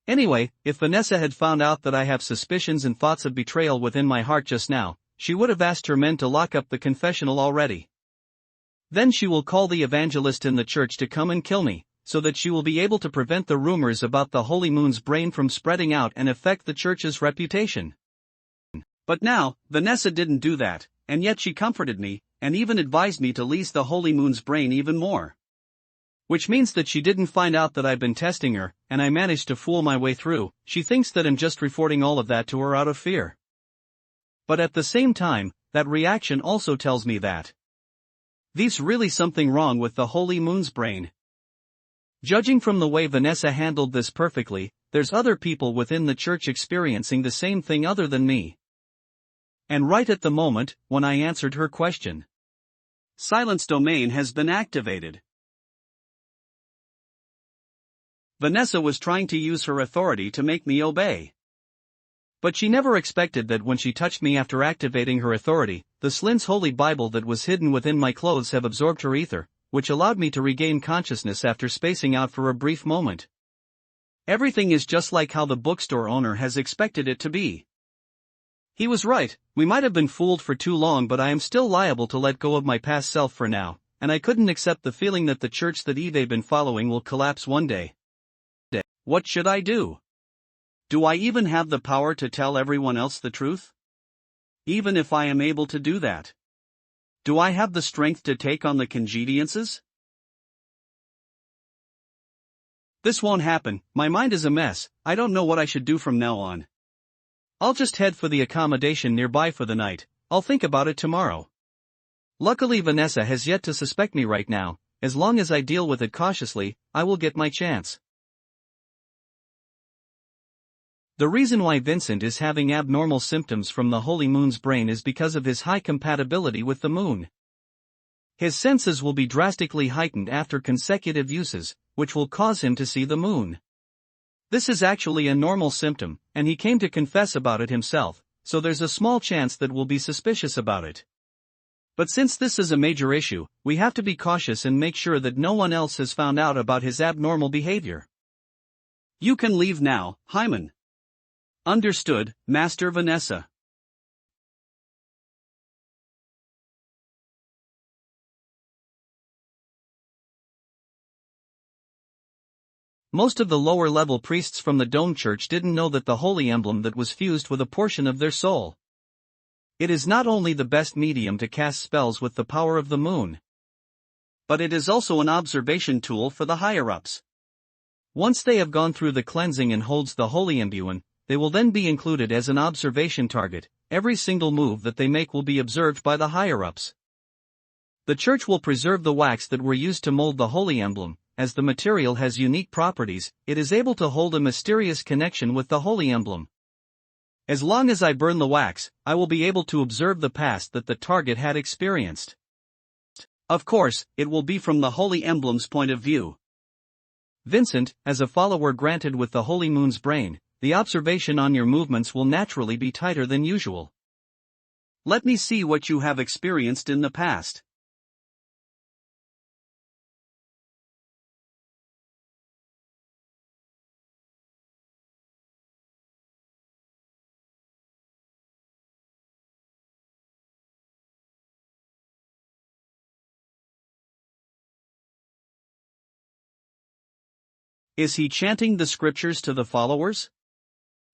S1: Anyway, if Vanessa had found out that I have suspicions and thoughts of betrayal within my heart just now, she would have asked her men to lock up the confessional already. Then she will call the evangelist in the church to come and kill me, so that she will be able to prevent the rumors about the Holy Moon's brain from spreading out and affect the church's reputation. But now, Vanessa didn't do that, and yet she comforted me, and even advised me to lease the Holy Moon's brain even more. Which means that she didn't find out that I've been testing her, and I managed to fool my way through. She thinks that I'm just reporting all of that to her out of fear. But at the same time, that reaction also tells me that there's really something wrong with the Holy Moon's brain. Judging from the way Vanessa handled this perfectly, there's other people within the church experiencing the same thing other than me.
S2: And right at the moment, when I answered her question.
S1: Silence domain has been activated. Vanessa was trying to use her authority to make me obey.
S2: But she never expected that when she touched me after activating her authority, the Slin's Holy Bible that was hidden within my clothes have absorbed her ether, which allowed me to regain consciousness after spacing out for a brief moment.
S1: Everything is just like how the bookstore owner has expected it to be. He was right, we might have been fooled for too long, but I am still liable to let go of my past self for now, and I couldn't accept the feeling that the church that I've been following will collapse one day. What should I do? Do I even have the power to tell everyone else the truth? Even if I am able to do that, do I have the strength to take on the congediences? This won't happen, my mind is a mess, I don't know what I should do from now on.
S2: I'll just head for the accommodation nearby for the night, I'll think about it tomorrow. Luckily Vanessa has yet to suspect me right now, as long as I deal with it cautiously, I will get my chance. The reason why Vincent is having abnormal symptoms from the Holy Moon's brain is because of his high compatibility with the moon. His senses will be drastically heightened after consecutive uses, which will cause him to see the moon. This is actually a normal symptom, and he came to confess about it himself, so there's a small chance that we'll be suspicious about it. But since this is a major issue, we have to be cautious and make sure that no one else has found out about his abnormal behavior.
S1: You can leave now, Hyman. Understood, Master Vanessa.
S2: Most of the lower-level priests from the Dome Church didn't know that the holy emblem that was fused with a portion of their soul. It is not only the best medium to cast spells with the power of the moon,
S1: but it is also an observation tool for the higher-ups.
S2: Once they have gone through the cleansing and holds the holy imbuing, they will then be included as an observation target. Every single move that they make will be observed by the higher-ups. The church will preserve the wax that were used to mold the holy emblem. As the material has unique properties, it is able to hold a mysterious connection with the holy emblem. As long as I burn the wax, I will be able to observe the past that the target had experienced.
S1: Of course, it will be from the holy emblem's point of view.
S2: Vincent, as a follower granted with the Holy Moon's brain, the observation on your movements will naturally be tighter than usual.
S1: Let me see what you have experienced in the past. Is he chanting the scriptures to the followers?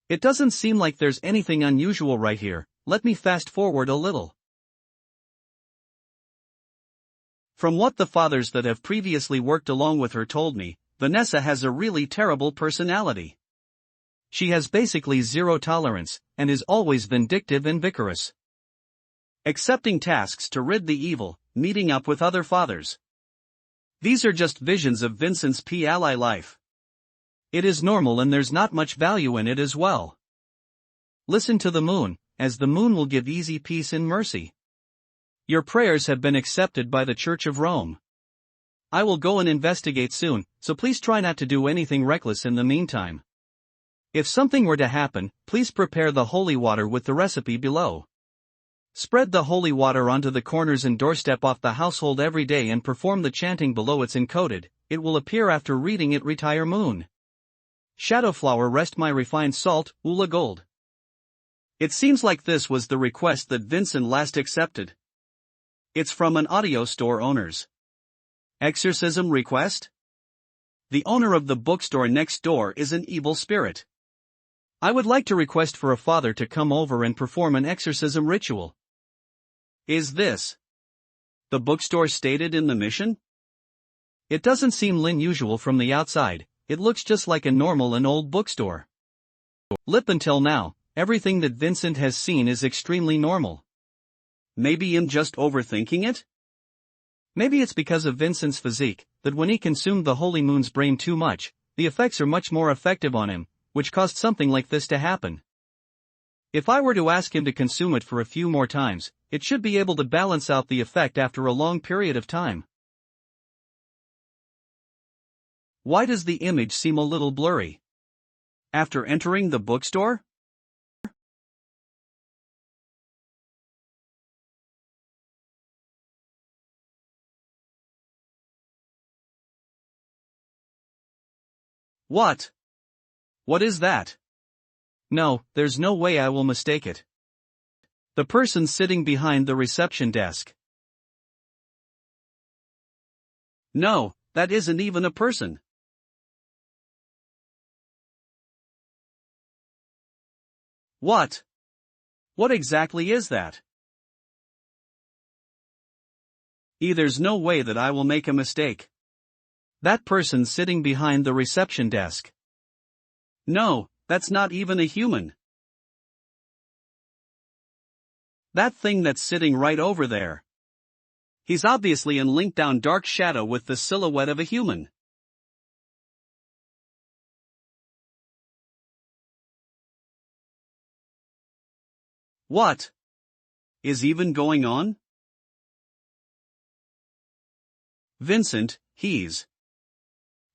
S2: It doesn't seem like there's anything unusual right here. Let me fast forward a little.
S1: From what the fathers that have previously worked along with her told me, Vanessa has a really terrible personality.
S2: She has basically zero tolerance, and is always vindictive and vigorous.
S1: Accepting tasks to rid the evil, meeting up with other fathers. These are just visions of Vincent's ally life.
S2: It is normal and there's not much value in it as well. Listen to the moon, as the moon will give easy peace and mercy. Your prayers have been accepted by the Church of Rome. I will go and investigate soon, so please try not to do anything reckless in the meantime. If something were to happen, please prepare the holy water with the recipe below. Spread the holy water onto the corners and doorstep of the household every day and perform the chanting below. It's encoded, it will appear after reading it. Retire moon. Shadowflower rest my refined salt, Ula gold.
S1: It seems like this was the request that Vincent last accepted. It's from an audio store owner's exorcism request? The owner of the bookstore next door is an evil spirit. I would like to request for a father to come over and perform an exorcism ritual. Is this the bookstore stated in the mission?
S2: It doesn't seem unusual from the outside. It looks just like a normal and old bookstore. Until now, everything that Vincent has seen is extremely normal.
S1: Maybe I'm just overthinking it?
S2: Maybe it's because of Vincent's physique, that when he consumed the Holy Moon's brain too much, the effects are much more effective on him, which caused something like this to happen. If I were to ask him to consume it for a few more times, it should be able to balance out the effect after a long period of time. Why does the image seem a little blurry? After entering the bookstore? What? What is that? No, there's no way I will mistake it. The person sitting behind the reception desk. No, that isn't even a person. What? What exactly is that? There's no way that I will make a mistake. That person sitting behind the reception desk. No, that's not even a human. That thing that's sitting right over there. He's obviously in linked down dark shadow with the silhouette of a human. What is even going on? Vincent, he's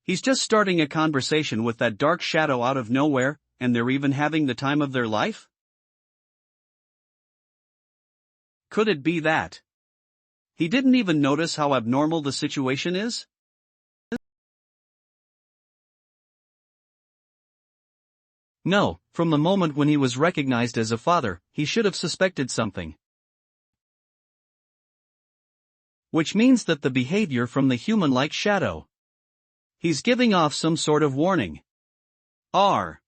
S2: just starting a conversation with that dark shadow out of nowhere, and they're even having the time of their life? Could it be that he didn't even notice how abnormal the situation is? No, from the moment when he was recognized as a father, he should have suspected something. Which means that the behavior from the human-like shadow. He's giving off some sort of warning. R.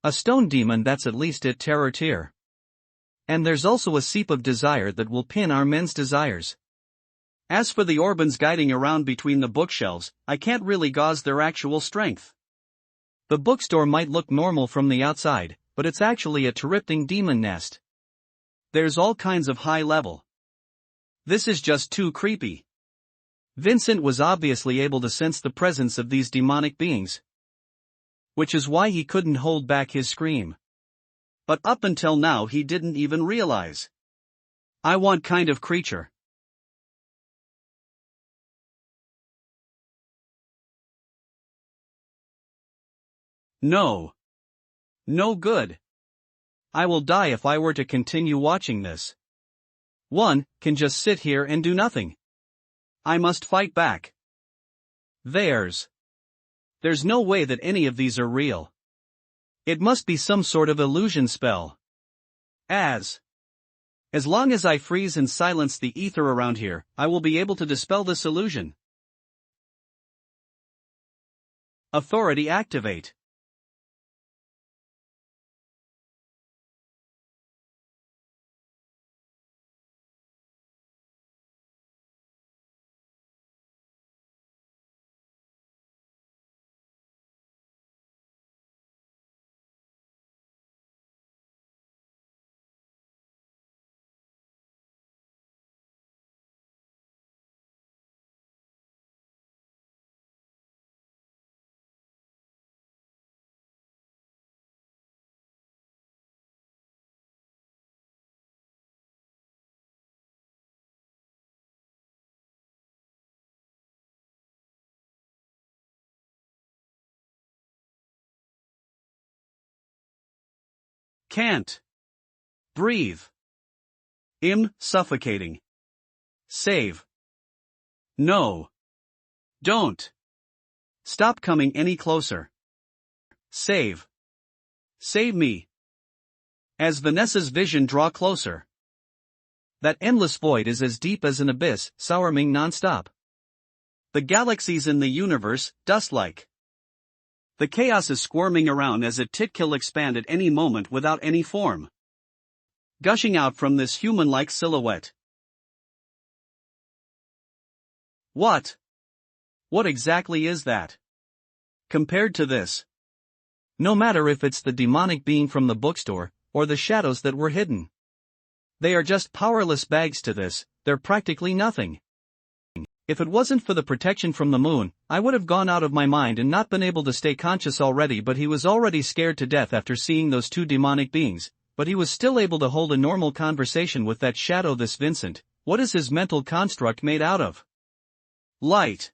S2: A stone demon, that's at least it terror tier. And there's also a seep of desire that will pin our men's desires. As for the Orbans guiding around between the bookshelves, I can't really gauge their actual strength. The bookstore might look normal from the outside, but it's actually a terrifying demon nest. There's all kinds of high level. This is just too creepy. Vincent was obviously able to sense the presence of these demonic beings. Which is why he couldn't hold back his scream. But up until now he didn't even realize. I want kind of creature. No. No good. I will die if I were to continue watching this. One can just sit here and do nothing. I must fight back. There's no way that any of these are real. It must be some sort of illusion spell. As long as I freeze and silence the ether around here, I will be able to dispel this illusion. Authority activate. Can't breathe. Suffocating. Save. No. Don't. Stop coming any closer. Save. Save me. As Vanessa's vision draw closer. That endless void is as deep as an abyss, sourming non-stop. The galaxies in the universe, dust-like. The chaos is squirming around as it will expand at any moment without any form. Gushing out from this human-like silhouette. What? What exactly is that? Compared to this. No matter if it's the demonic being from the bookstore, or the shadows that were hidden. They are just powerless bags to this, they're practically nothing. If it wasn't for the protection from the moon, I would have gone out of my mind and not been able to stay conscious already, but he was already scared to death after seeing those two demonic beings, but he was still able to hold a normal conversation with that shadow. This Vincent, what is his mental construct made out of?
S1: Light.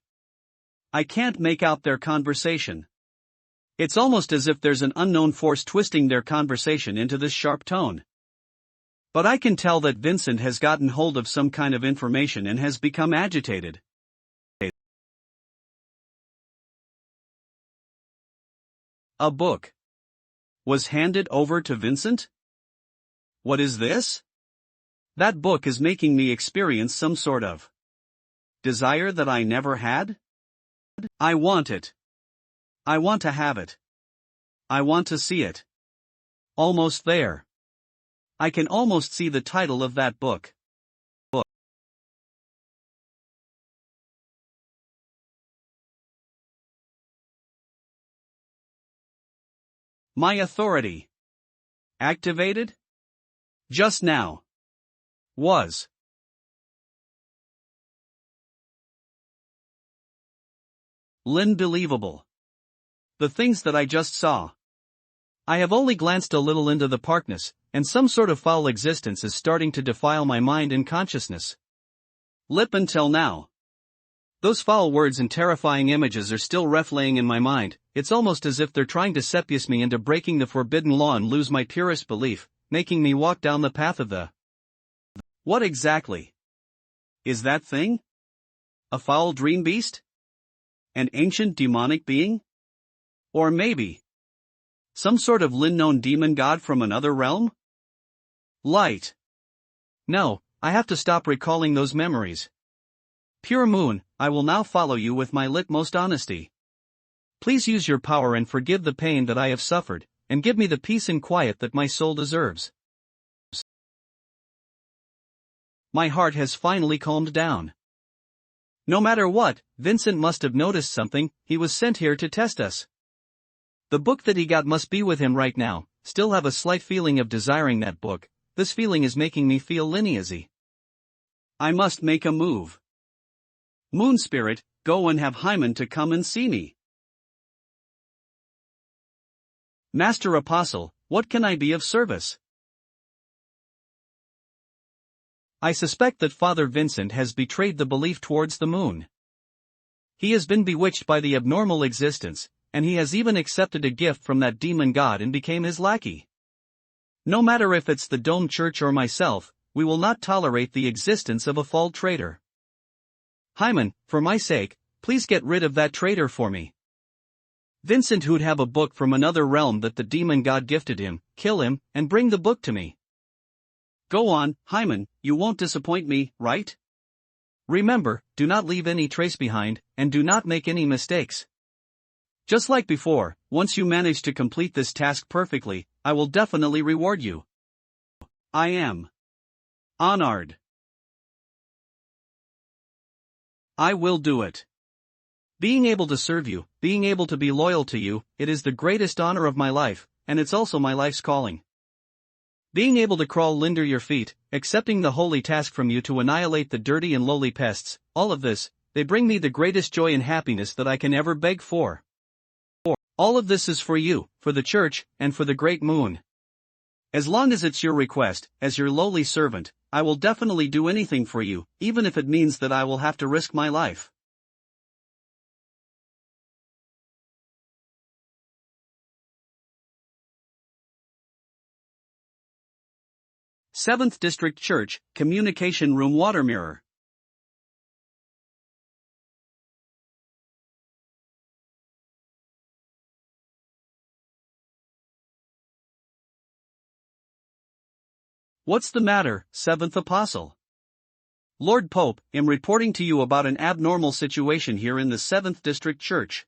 S1: I can't make out their conversation. It's almost as if there's an unknown force twisting their conversation into this sharp tone. But I can tell that Vincent has gotten hold of some kind of information and has become agitated. A book was handed over to Vincent? What is this? That book is making me experience some sort of desire that I never had? I want it. I want to have it. I want to see it. Almost there. I can almost see the title of that book. My authority. Activated? Just now. Was. Unbelievable. The things that I just saw. I have only glanced a little into the parkness, and some sort of foul existence is starting to defile my mind and consciousness. Lip until now. Those foul words and terrifying images are still replaying in my mind. It's almost as if they're trying to seduce me into breaking the forbidden law and lose my purest belief, making me walk down the path of the... What exactly is that thing? A foul dream beast? An ancient demonic being? Or maybe some sort of unknown demon god from another realm? Light. No, I have to stop recalling those memories. Pure Moon, I will now follow you with my utmost honesty. Please use your power and forgive the pain that I have suffered, and give me the peace and quiet that my soul deserves. My heart has finally calmed down. No matter what, Vincent must have noticed something. He was sent here to test us. The book that he got must be with him right now. Still have a slight feeling of desiring that book. This feeling is making me feel uneasy. I must make a move. Moon Spirit, go and have Hyman to come and see me. Master Apostle, what can I be of service? I suspect that Father Vincent has betrayed the belief towards the moon. He has been bewitched by the abnormal existence, and he has even accepted a gift from that demon god and became his lackey. No matter if it's the Dome Church or myself, we will not tolerate the existence of a false traitor. Hyman, for my sake, please get rid of that traitor for me. Vincent who'd have a book from another realm that the demon god gifted him, kill him, and bring the book to me. Go on, Hyman, you won't disappoint me, right? Remember, do not leave any trace behind, and do not make any mistakes. Just like before, once you manage to complete this task perfectly, I will definitely reward you. I am honored. I will do it. Being able to serve you, being able to be loyal to you, it is the greatest honor of my life, and it's also my life's calling. Being able to crawl under your feet, accepting the holy task from you to annihilate the dirty and lowly pests, all of this, they bring me the greatest joy and happiness that I can ever beg for. All of this is for you, for the church, and for the great moon. As long as it's your request, as your lowly servant, I will definitely do anything for you, even if it means that I will have to risk my life. Seventh District Church, Communication Room Water Mirror. What's the matter, Seventh Apostle? Lord Pope, am reporting to you about an abnormal situation here in the 7th District Church.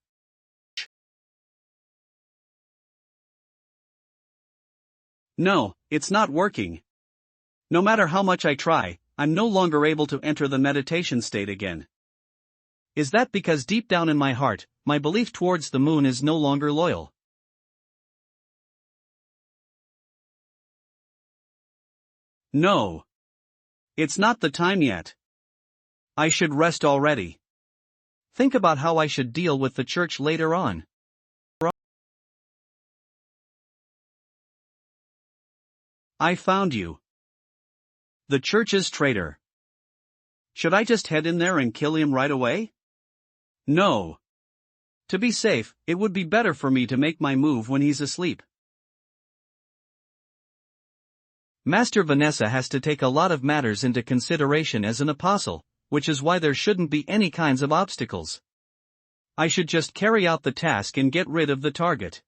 S1: No, it's not working. No matter how much I try, I'm no longer able to enter the meditation state again. Is that because deep down in my heart, my belief towards the moon is no longer loyal? No. It's not the time yet. I should rest already.
S2: Think about how I should deal with the church later on.
S1: I found you. The church's traitor. Should I just head in there and kill him right away? No. To be safe, it would be better for me to make my move when he's asleep.
S2: Master Vanessa has to take a lot of matters into consideration as an apostle, which is why there shouldn't be any kinds of obstacles. I should just carry out the task and get rid of the target.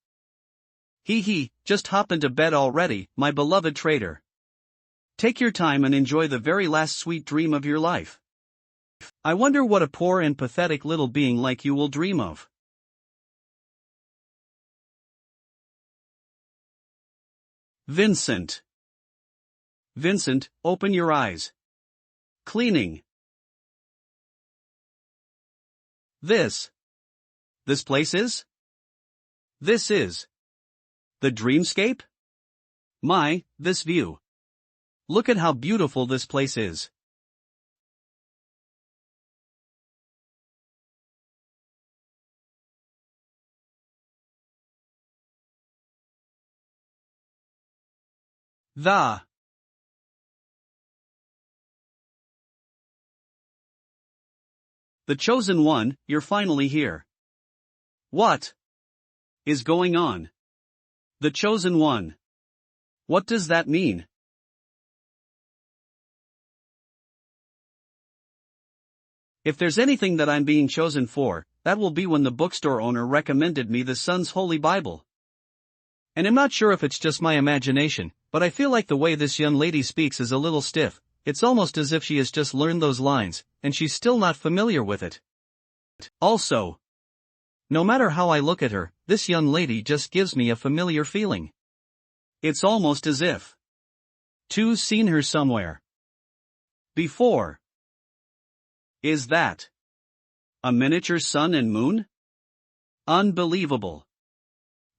S2: Just hop into bed already, my beloved traitor. Take your time and enjoy the very last sweet dream of your life. I wonder what a poor and pathetic little being like you will dream of. Vincent. Vincent, open your eyes. Cleaning. This place is? This is the dreamscape? This view. Look at how beautiful this place is. The chosen one, you're finally here. What is going on? The chosen one. What does that mean? If there's anything that I'm being chosen for, that will be when the bookstore owner recommended me the Son's Holy Bible. And I'm not sure if it's just my imagination, but I feel like the way this young lady speaks is a little stiff. It's almost as if she has just learned those lines, and she's still not familiar with it. Also, no matter how I look at her, this young lady just gives me a familiar feeling. It's almost as if I've seen her somewhere before. Is that a miniature sun and moon? Unbelievable.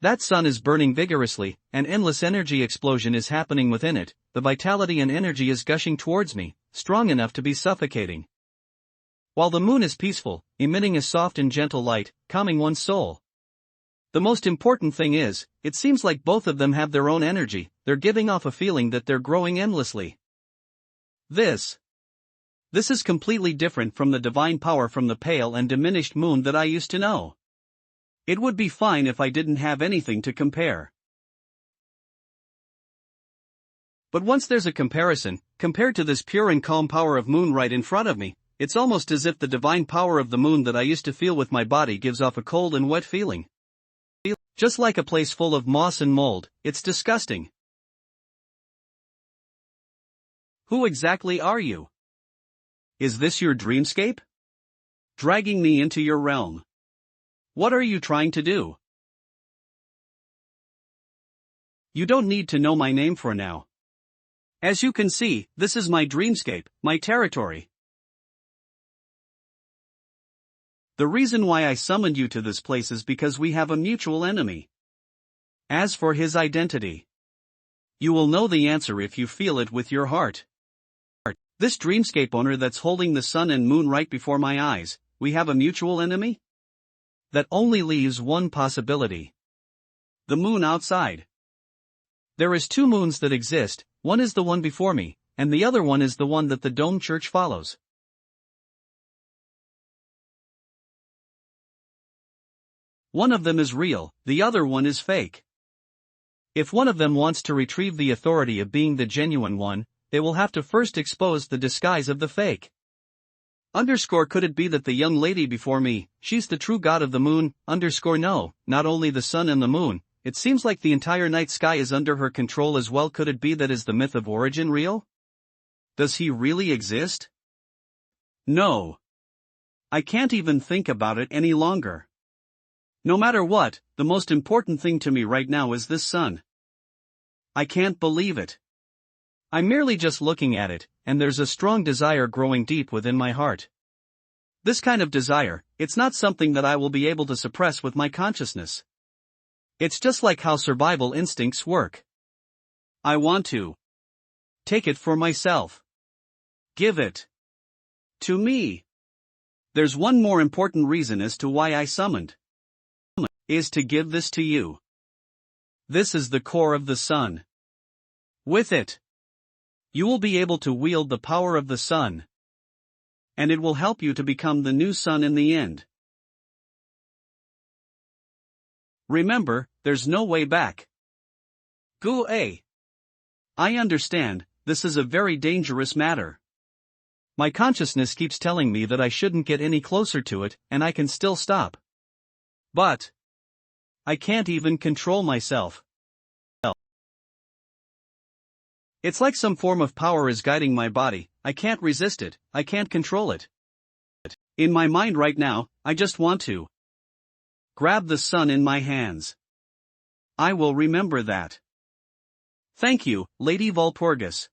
S2: That sun is burning vigorously, an endless energy explosion is happening within it, the vitality and energy is gushing towards me, strong enough to be suffocating. While the moon is peaceful, emitting a soft and gentle light, calming one's soul. The most important thing is, it seems like both of them have their own energy, they're giving off a feeling that they're growing endlessly. This is completely different from the divine power from the pale and diminished moon that I used to know. It would be fine if I didn't have anything to compare. But once there's a comparison, compared to this pure and calm power of moon right in front of me, it's almost as if the divine power of the moon that I used to feel with my body gives off a cold and wet feeling. Just like a place full of moss and mold, it's disgusting. Who exactly are you? Is this your dreamscape? Dragging me into your realm. What are you trying to do? You don't need to know my name for now. As you can see, this is my dreamscape, my territory. The reason why I summoned you to this place is because we have a mutual enemy. As for his identity, you will know the answer if you feel it with your heart. This dreamscape owner that's holding the sun and moon right before my eyes, we have a mutual enemy? That only leaves one possibility. The moon outside. There is two moons that exist, one is the one before me, and the other one is the one that the Dome Church follows. One of them is real, the other one is fake. If one of them wants to retrieve the authority of being the genuine one, they will have to first expose the disguise of the fake. Could it be that the young lady before me, she's the true god of the moon? No, not only the sun and the moon, it seems like the entire night sky is under her control as well. Could it be that is the myth of origin real? Does he really exist? No. I can't even think about it any longer. No matter what, the most important thing to me right now is this sun. I can't believe it. I'm merely just looking at it, and there's a strong desire growing deep within my heart. This kind of desire, it's not something that I will be able to suppress with my consciousness. It's just like how survival instincts work. I want to take it for myself. Give it to me.
S1: There's one more important reason as to why I summoned. Is to give this to you. This is the core of the sun. With it, you will be able to wield the power of the sun. And it will help you to become the new sun in the end. Remember, there's no way back. Gu-A. I understand, this is a very dangerous matter. My consciousness keeps telling me that I shouldn't get any closer to it, and I can still stop. But I can't even control myself. It's like some form of power is guiding my body. I can't resist it, I can't control it. In my mind right now, I just want to grab the sun in my hands. I will remember that. Thank you, Lady Walpurgis.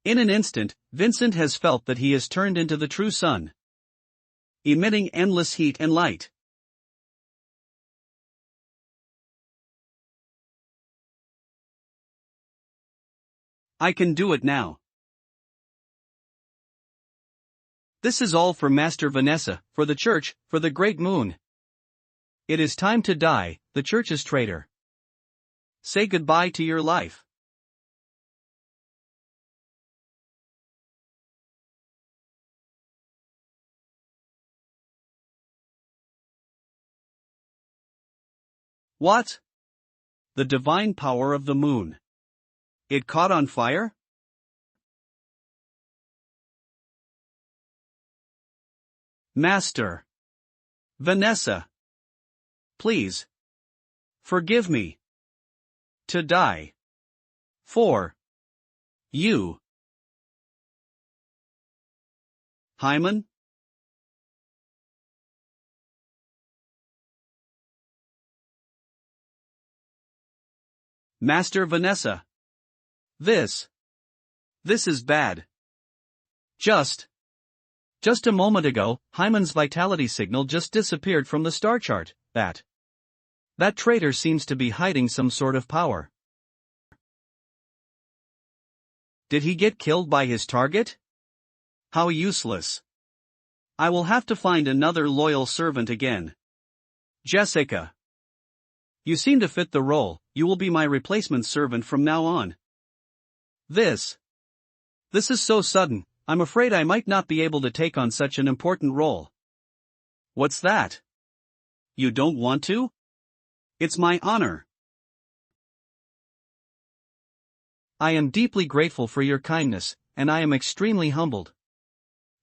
S1: In an instant, Vincent has felt that he has turned into the true sun, emitting endless heat and light. I can do it now. This is all for Master Vanessa, for the church, for the great moon. It is time to die, the church's traitor. Say goodbye to your life. What? The divine power of the moon. It caught on fire? Master Vanessa. Please. Forgive me. To die. For you. Hyman? Master Vanessa. This is bad. Just a moment ago, Hyman's vitality signal just disappeared from the star chart. That traitor seems to be hiding some sort of power. Did he get killed by his target? How useless. I will have to find another loyal servant again. Jessica. You seem to fit the role, you will be my replacement servant from now on. This is so sudden, I'm afraid I might not be able to take on such an important role. What's that? You don't want to? It's my honor. I am deeply grateful for your kindness, and I am extremely humbled.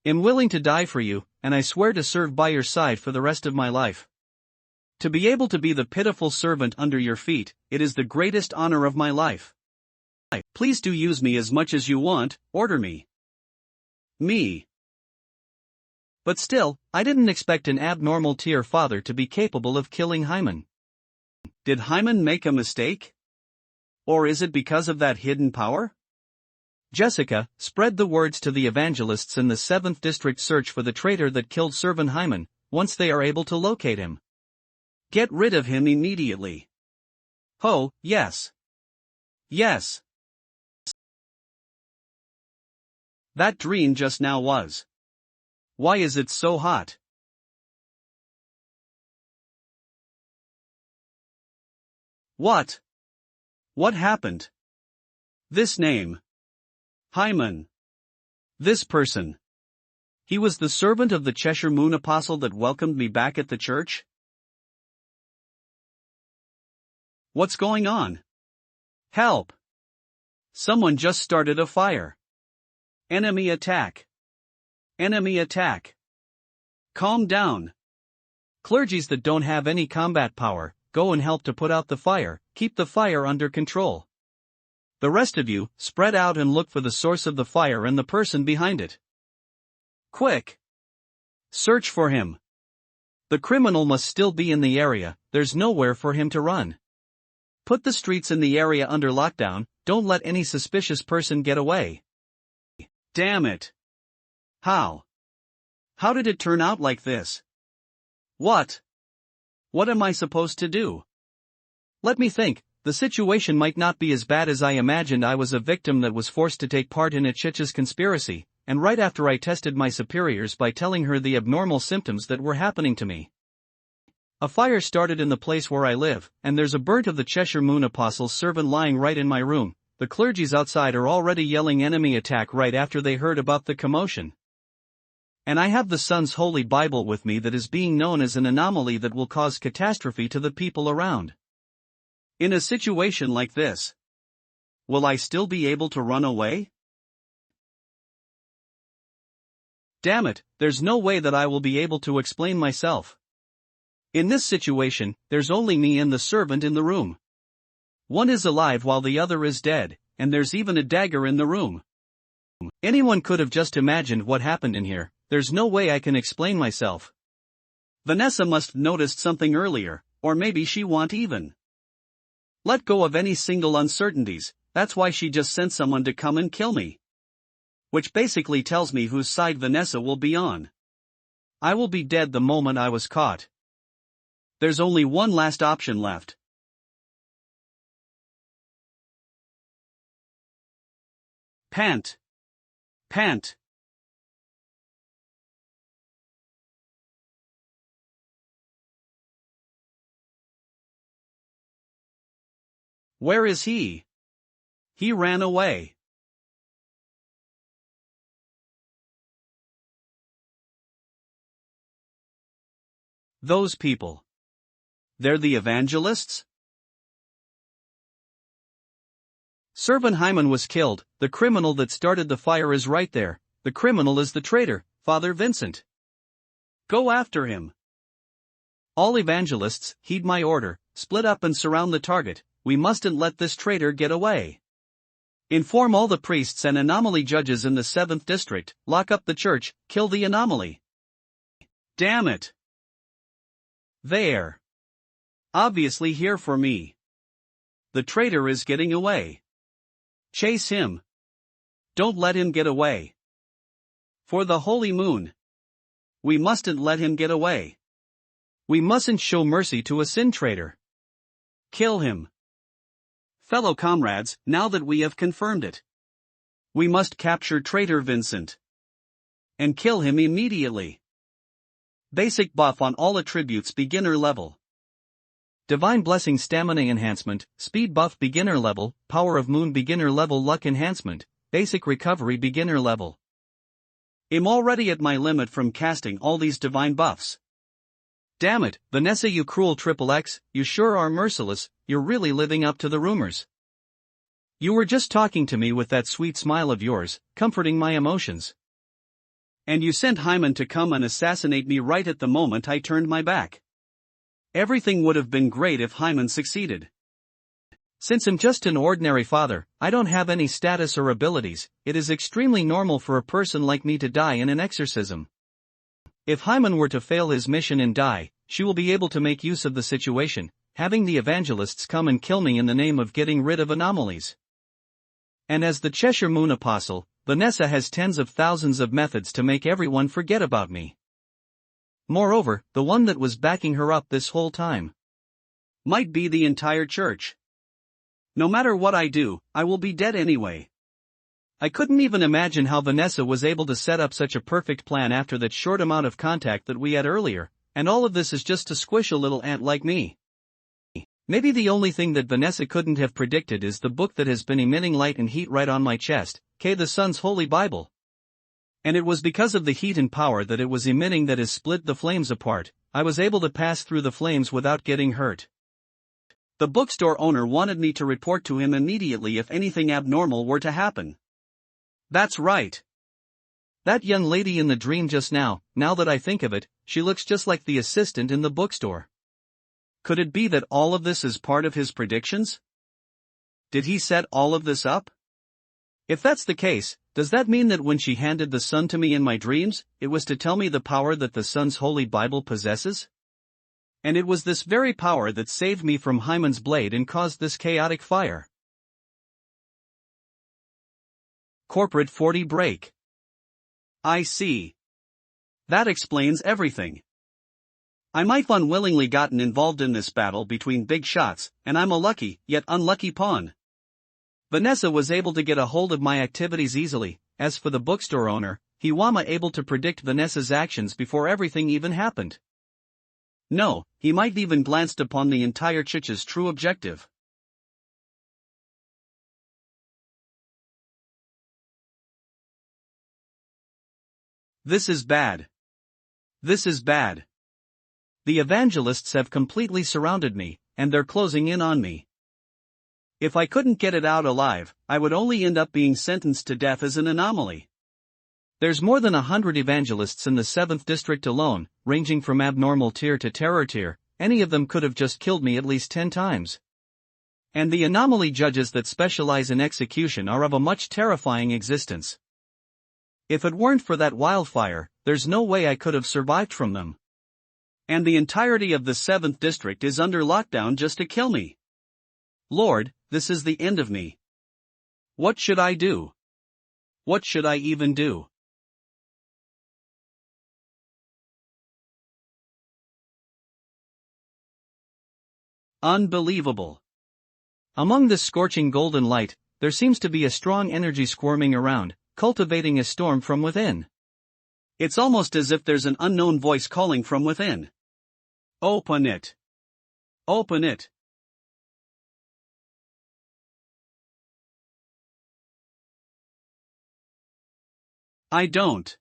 S1: I'm willing to die for you, and I swear to serve by your side for the rest of my life. To be able to be the pitiful servant under your feet, it is the greatest honor of my life. Please do use me as much as you want, order me. Me. But still, I didn't expect an abnormal tier father to be capable of killing Hyman. Did Hyman make a mistake? Or is it because of that hidden power? Jessica, spread the words to the evangelists in the 7th district, search for the traitor that killed servant Hyman, once they are able to locate him. Get rid of him immediately. Oh, yes. Yes. That dream just now was. Why is it so hot? What? What happened? This name. Hyman. This person. He was the servant of the Cheshire Moon Apostle that welcomed me back at the church? What's going on? Help! Someone just started a fire. Enemy attack. Enemy attack. Calm down. Clergies that don't have any combat power, go and help to put out the fire, keep the fire under control. The rest of you, spread out and look for the source of the fire and the person behind it. Quick! Search for him. The criminal must still be in the area, there's nowhere for him to run. Put the streets in the area under lockdown, don't let any suspicious person get away. Damn it! How? How did it turn out like this? What? What am I supposed to do?
S2: Let me think. The situation might not be as bad as I imagined. I was a victim that was forced to take part in a Chicha's conspiracy, and right after I tested my superiors by telling her the abnormal symptoms that were happening to me. A fire started in the place where I live, and there's a burnt of the Cheshire Moon Apostle's servant lying right in my room. The clergies outside are already yelling enemy attack right after they heard about the commotion. And I have the Sun's Holy Bible with me that is being known as an anomaly that will cause catastrophe to the people around.
S1: In a situation like this, will I still be able to run away?
S2: Damn it, there's no way that I will be able to explain myself. In this situation, there's only me and the servant in the room. One is alive while the other is dead, and there's even a dagger in the room. Anyone could have just imagined what happened in here. There's no way I can explain myself.
S1: Vanessa must have noticed something earlier, or maybe she won't even let go of any single uncertainties. That's why she just sent someone to come and kill me. Which basically tells me whose side Vanessa will be on. I will be dead the moment I was caught. There's only one last option left. Pant. Pant. Where is he? He ran away. Those people. They're the evangelists?
S2: Servant Hyman was killed. The criminal that started the fire is right there. The criminal is the traitor, Father Vincent.
S1: Go after him.
S2: All evangelists, heed my order, split up and surround the target. We mustn't let this traitor get away. Inform all the priests and anomaly judges in the 7th district, lock up the church, kill the anomaly.
S1: Damn it. There. Obviously here for me. The traitor is getting away. Chase him. Don't let him get away. For the holy moon. We mustn't let him get away.
S2: We mustn't show mercy to a sin traitor.
S1: Kill him. Fellow comrades, now that we have confirmed it, we must capture traitor Vincent. And kill him immediately. Basic buff on all attributes beginner level.
S2: Divine Blessing Stamina Enhancement, Speed Buff Beginner Level, Power of Moon Beginner Level Luck Enhancement, Basic Recovery Beginner Level.
S1: I'm already at my limit from casting all these divine buffs.
S2: Damn it, Vanessa, you cruel XXX, you sure are merciless. You're really living up to the rumors. You were just talking to me with that sweet smile of yours, comforting my emotions.
S1: And you sent Hyman to come and assassinate me right at the moment I turned my back. Everything would have been great if Hyman succeeded.
S2: Since I'm just an ordinary father, I don't have any status or abilities. It is extremely normal for a person like me to die in an exorcism. If Hyman were to fail his mission and die, she will be able to make use of the situation, having the evangelists come and kill me in the name of getting rid of anomalies. And as the Cheshire Moon Apostle, Vanessa has tens of thousands of methods to make everyone forget about me. Moreover, the one that was backing her up this whole time
S1: might be the entire church. No matter what I do, I will be dead anyway.
S2: I couldn't even imagine how Vanessa was able to set up such a perfect plan after that short amount of contact that we had earlier, and all of this is just to squish a little ant like me. Maybe the only thing that Vanessa couldn't have predicted is the book that has been emitting light and heat right on my chest, the Sun's Holy Bible. And it was because of the heat and power that it was emitting that has split the flames apart. I was able to pass through the flames without getting hurt.
S1: The bookstore owner wanted me to report to him immediately if anything abnormal were to happen. That's right.
S2: That young lady in the dream just now that I think of it, she looks just like the assistant in the bookstore.
S1: Could it be that all of this is part of his predictions? Did he set all of this up?
S2: If that's the case, does that mean that when she handed the sun to me in my dreams, it was to tell me the power that the Sun's Holy Bible possesses? And it was this very power that saved me from Hyman's blade and caused this chaotic fire.
S1: Corporate 40 break. I see. That explains everything. I might have unwillingly gotten involved in this battle between big shots, and I'm a lucky, yet unlucky pawn. Vanessa was able to get a hold of my activities easily. As for the bookstore owner, he was able to predict Vanessa's actions before everything even happened. No, he might even glanced upon the entire Chich's true objective. This is bad. This is bad. The evangelists have completely surrounded me, and they're closing in on me. If I couldn't get it out alive, I would only end up being sentenced to death as an anomaly. There's more than 100 evangelists in the 7th district alone, ranging from abnormal tier to terror tier. Any of them could have just killed me at least 10 times. And the anomaly judges that specialize in execution are of a much terrifying existence. If it weren't for that wildfire, there's no way I could have survived from them. And the entirety of the 7th district is under lockdown just to kill me. Lord, this is the end of me. What should I do? What should I even do? Unbelievable. Among this scorching golden light, there seems to be a strong energy squirming around, cultivating a storm from within. It's almost as if there's an unknown voice calling from within. Open it. Open it. I don't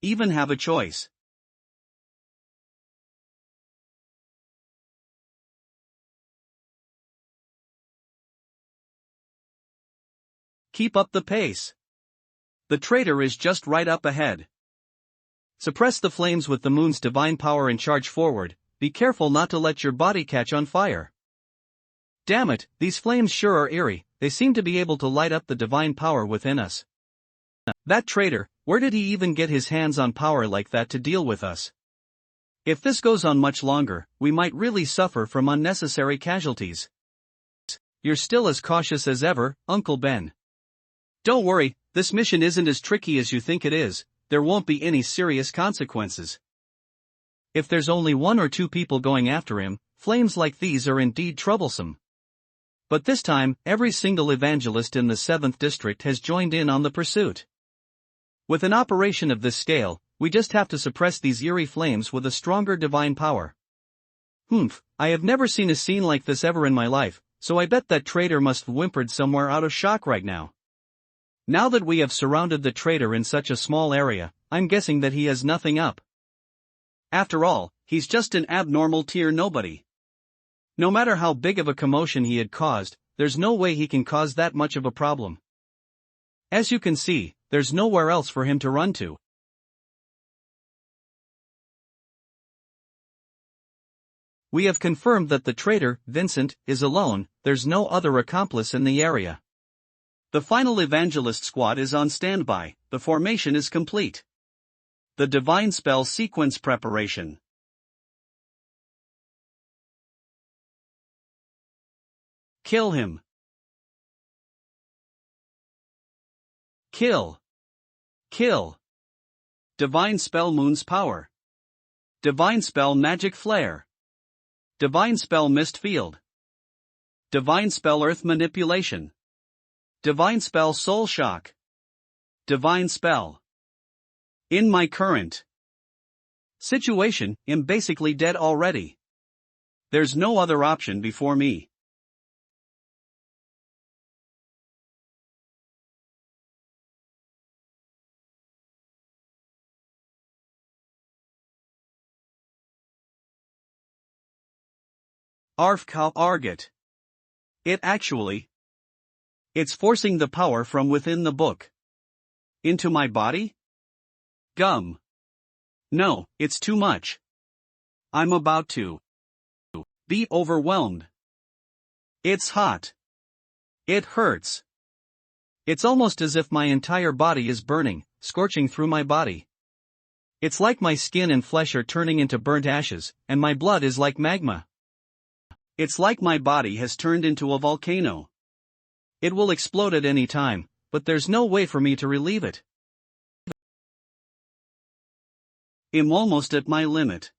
S1: even have a choice. Keep up the pace. The traitor is just right up ahead. Suppress the flames with the moon's divine power and charge forward. Be careful not to let your body catch on fire. Damn it, these flames sure are eerie. They seem to be able to light up the divine power within us. That traitor, where did he even get his hands on power like that to deal with us? If this goes on much longer, we might really suffer from unnecessary casualties. You're still as cautious as ever, Uncle Ben. Don't worry, this mission isn't as tricky as you think it is. There won't be any serious consequences. If there's only 1 or 2 people going after him, flames like these are indeed troublesome. But this time, every single evangelist in the 7th district has joined in on the pursuit. With an operation of this scale, we just have to suppress these eerie flames with a stronger divine power. I have never seen a scene like this ever in my life, so I bet that traitor must have whimpered somewhere out of shock right now. Now that we have surrounded the traitor in such a small area, I'm guessing that he has nothing up. After all, he's just an abnormal tier nobody. No matter how big of a commotion he had caused, there's no way he can cause that much of a problem. As you can see, there's nowhere else for him to run to. We have confirmed that the traitor, Vincent, is alone. There's no other accomplice in the area. The final evangelist squad is on standby. The formation is complete. The divine spell sequence preparation. Kill him. Kill. Kill. Divine spell moon's power. Divine spell magic flare. Divine spell mist field. Divine spell earth manipulation. Divine spell soul shock. Divine spell. In my current situation, I'm basically dead already. There's no other option before me. Arfcow Argot. It's forcing the power from within the book into my body? Gum. No, it's too much. I'm about to be overwhelmed. It's hot. It hurts. It's almost as if my entire body is burning, scorching through my body. It's like my skin and flesh are turning into burnt ashes, and my blood is like magma. It's like my body has turned into a volcano. It will explode at any time, but there's no way for me to relieve it. I'm almost at my limit.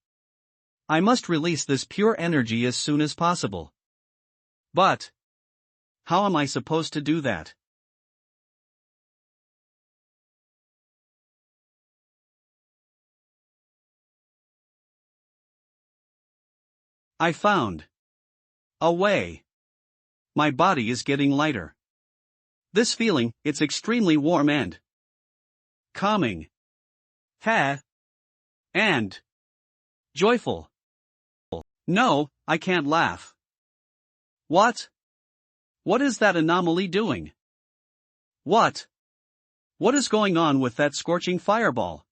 S2: I must release this pure energy as soon as possible.
S1: But how am I supposed to do that? I found a way. My body is getting lighter. This feeling, it's extremely warm and calming. And joyful. No, I can't laugh. What? What is that anomaly doing? What is going on with that scorching fireball?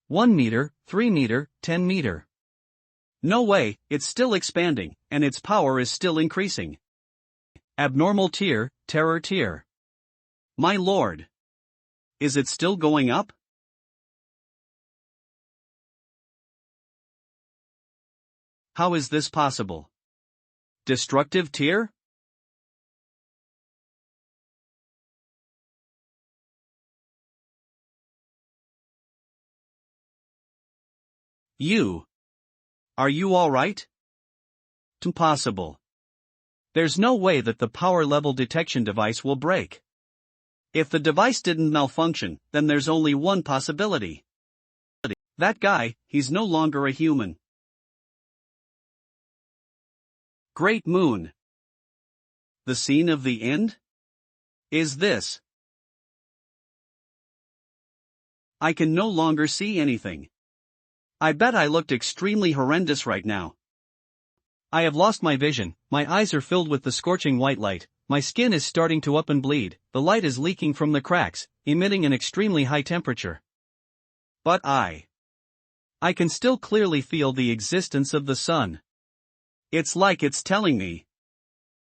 S2: 1 meter, 3 meter, 10 meter.
S1: No way, it's still expanding, and its power is still increasing.
S2: Abnormal tier, terror tier.
S1: My lord. Is it still going up? How is this possible? Destructive tier? Are you alright? Impossible. There's no way that the power level detection device will break. If the device didn't malfunction, then there's only one possibility. That guy, he's no longer a human. Great Moon. The scene of the end? Is this? I can no longer see anything. I bet I looked extremely horrendous right now.
S2: I have lost my vision, my eyes are filled with the scorching white light, my skin is starting to up and bleed, the light is leaking from the cracks, emitting an extremely high temperature.
S1: But I
S2: can still clearly feel the existence of the sun.
S1: It's like it's telling me.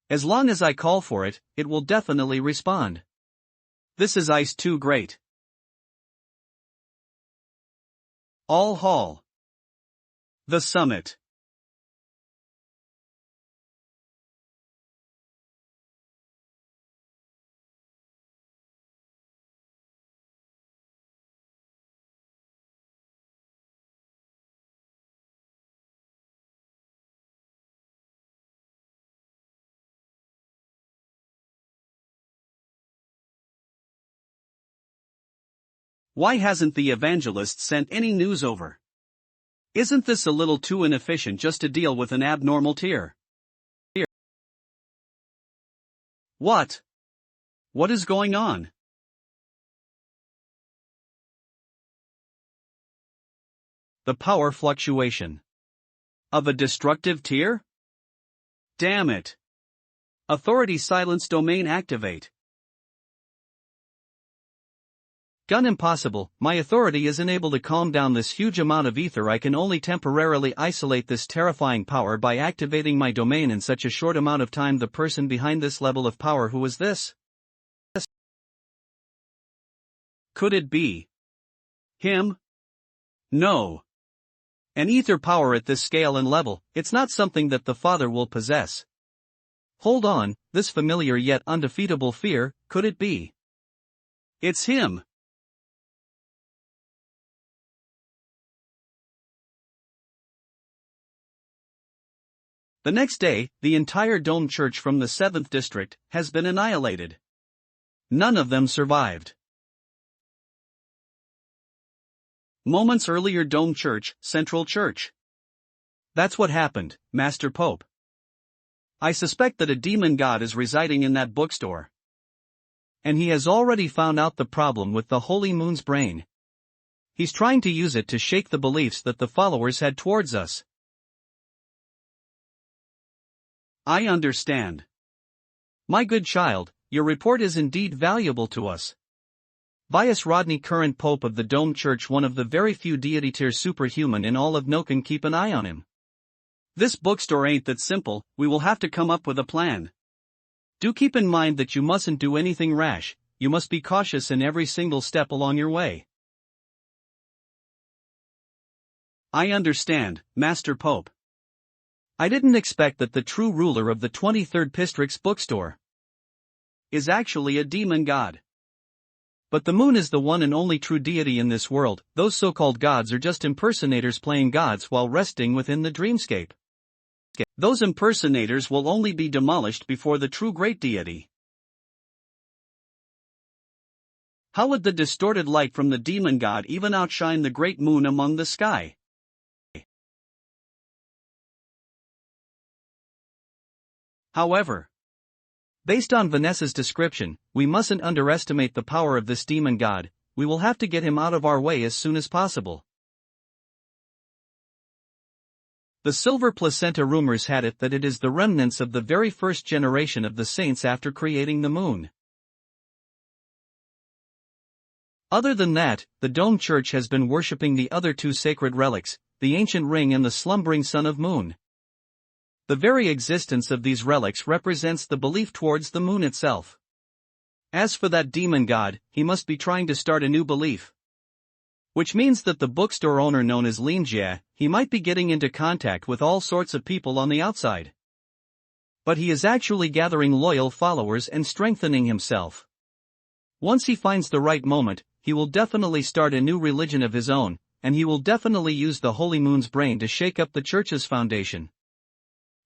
S1: As long as I call for it, it will definitely respond. This is ice too great. All Hall. The summit. Why hasn't the evangelist sent any news over? Isn't this a little too inefficient just to deal with an abnormal tier? What? What is going on?
S2: The power fluctuation.
S1: Of a destructive tier? Damn it. Authority silence domain activate.
S2: Gun impossible, my authority is unable to calm down this huge amount of ether. I can only temporarily isolate this terrifying power by activating my domain in such a short amount of time. The person behind this level of power, who is this?
S1: Could it be him? No. An ether power at this scale and level, it's not something that the Father will possess.
S2: Hold on, this familiar yet undefeatable fear, could it be?
S1: It's him. The next day, the entire Dome Church from the 7th District has been annihilated. None of them survived. Moments earlier, Dome Church, Central Church. That's what happened, Master Pope. I suspect that a demon god is residing in that bookstore.
S2: And he has already found out the problem with the Holy Moon's brain. He's trying to use it to shake the beliefs that the followers had towards us.
S1: I understand. My good child, your report is indeed valuable to us.
S2: Bias Rodney, current Pope of the Dome Church, one of the very few deity-tier superhuman in all of Noken, keep an eye on him.
S1: This bookstore ain't that simple, we will have to come up with a plan. Do keep in mind that you mustn't do anything rash, you must be cautious in every single step along your way. I understand, Master Pope.
S2: I didn't expect that the true ruler of the 23rd District's bookstore
S1: is actually a demon god.
S2: But the moon is the one and only true deity in this world. Those so-called gods are just impersonators playing gods while resting within the dreamscape.
S1: Those impersonators will only be demolished before the true great deity. How would the distorted light from the demon god even outshine the great moon among the sky?
S2: However, based on Vanessa's description, we mustn't underestimate the power of this demon god. We will have to get him out of our way as soon as possible. The silver placenta rumors had it that it is the remnants of the very first generation of the saints after creating the moon. Other than that, the Dome Church has been worshipping the other two sacred relics, the ancient ring and the slumbering son of moon. The very existence of these relics represents the belief towards the moon itself. As for that demon god, he must be trying to start a new belief. Which means that the bookstore owner known as Lin Jie, he might be getting into contact with all sorts of people on the outside. But he is actually gathering loyal followers and strengthening himself. Once he finds the right moment, he will definitely start a new religion of his own, and he will definitely use the holy moon's brain to shake up the church's foundation.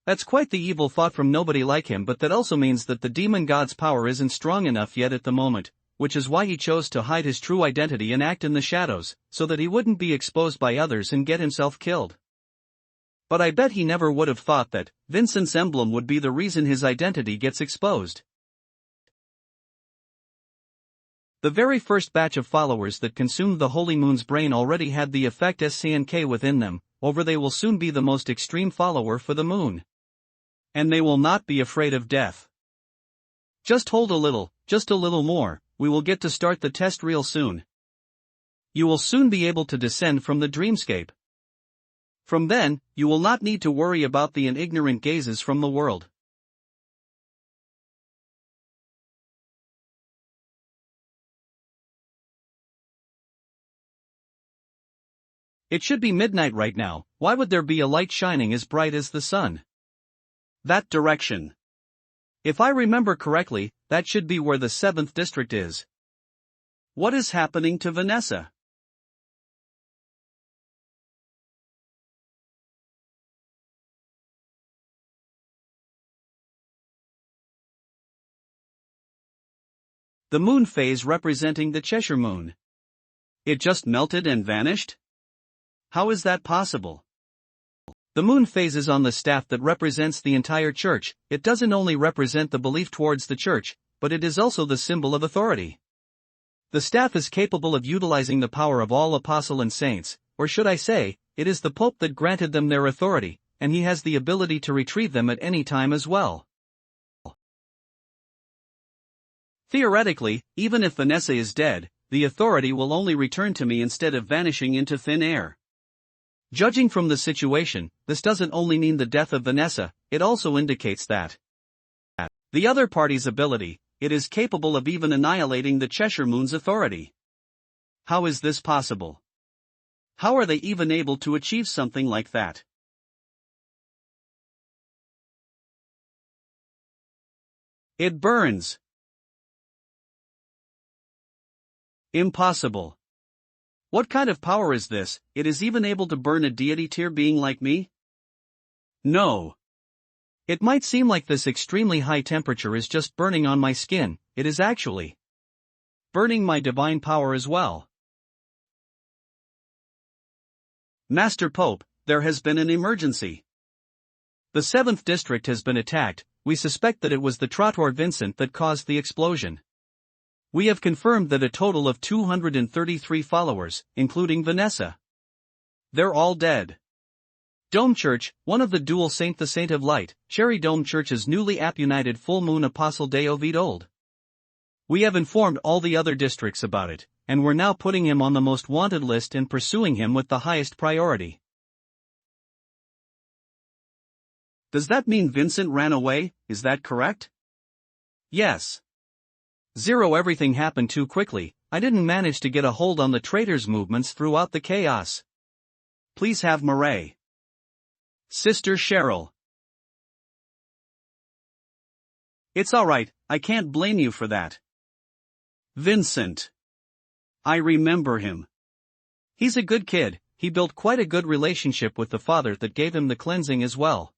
S2: That's quite the evil thought from nobody like him, but that also means that the demon god's power isn't strong enough yet at the moment, which is why he chose to hide his true identity and act in the shadows, so that he wouldn't be exposed by others and get himself killed. But I bet he never would have thought that Vincent's emblem would be the reason his identity gets exposed. The very first batch of followers that consumed the holy moon's brain already had the effect SCNK within them, over they will soon be the most extreme follower for the moon. And they will not be afraid of death. Just hold a little, just a little more, we will get to start the test real soon. You will soon be able to descend from the dreamscape. From then, you will not need to worry about the ignorant gazes from the world. It should be midnight right now. Why would there be a light shining as bright as the sun?
S1: That direction. If I remember correctly, that should be where the 7th district is. What is happening to Vanessa? The moon phase representing the Cheshire moon. It just melted and vanished? How is that possible? The moon phase is on the staff that represents the entire church. It doesn't only represent the belief towards the church, but it is also the symbol of authority. The staff is capable of utilizing the power of all apostles and saints, or should I say, it is the Pope that granted them their authority, and he has the ability to retrieve them at any time as well. Theoretically, even if Vanessa is dead, the authority will only return to me instead of vanishing into thin air. Judging from the situation, this doesn't only mean the death of Vanessa, it also indicates that the other party's ability, it is capable of even annihilating the Cheshire Moon's authority. How is this possible? How are they even able to achieve something like that? It burns. Impossible. What kind of power is this? It is even able to burn a deity tier being like me? No. It might seem like this extremely high temperature is just burning on my skin, it is actually burning my divine power as well. Master Pope, there has been an emergency. The 7th district has been attacked. We suspect that it was the Trottoir Vincent that caused the explosion. We have confirmed that a total of 233 followers, including Vanessa. They're all dead. Dome Church, one of the dual saint the Saint of Light, Cherry Dome Church's newly apunited full moon Apostle de Ovid Old. We have informed all the other districts about it, and we're now putting him on the most wanted list and pursuing him with the highest priority. Does that mean Vincent ran away? Is that correct? Yes. Everything happened too quickly. I didn't manage to get a hold on the traitors' movements throughout the chaos. Please have Murray. Sister Cheryl. It's alright, I can't blame you for that. Vincent. I remember him.
S2: He's a good kid. He built quite a good relationship with the father that gave him the cleansing as well.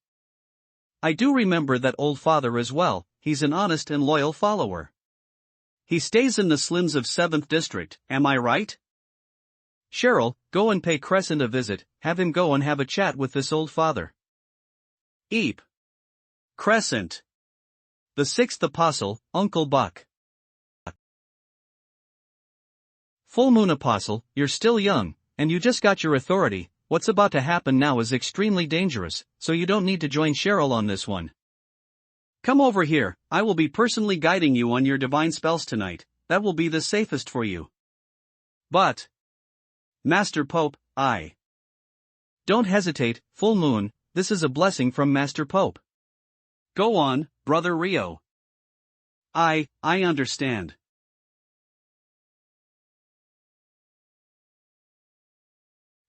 S2: I do remember that old father as well. He's an honest and loyal follower.
S1: He stays in the slums of 7th District, am I right?
S2: Cheryl, go and pay Crescent a visit, have him go and have a chat with this old father.
S1: Eep. Crescent.
S2: The 6th Apostle, Uncle Buck. Full Moon Apostle, you're still young, and you just got your authority. What's about to happen now is extremely dangerous, so you don't need to join Cheryl on this one.
S1: Come over here, I will be personally guiding you on your divine spells tonight. That will be the safest for you. But, Master Pope,
S2: Don't hesitate, Full Moon, this is a blessing from Master Pope.
S1: Go on, Brother Rio. I understand.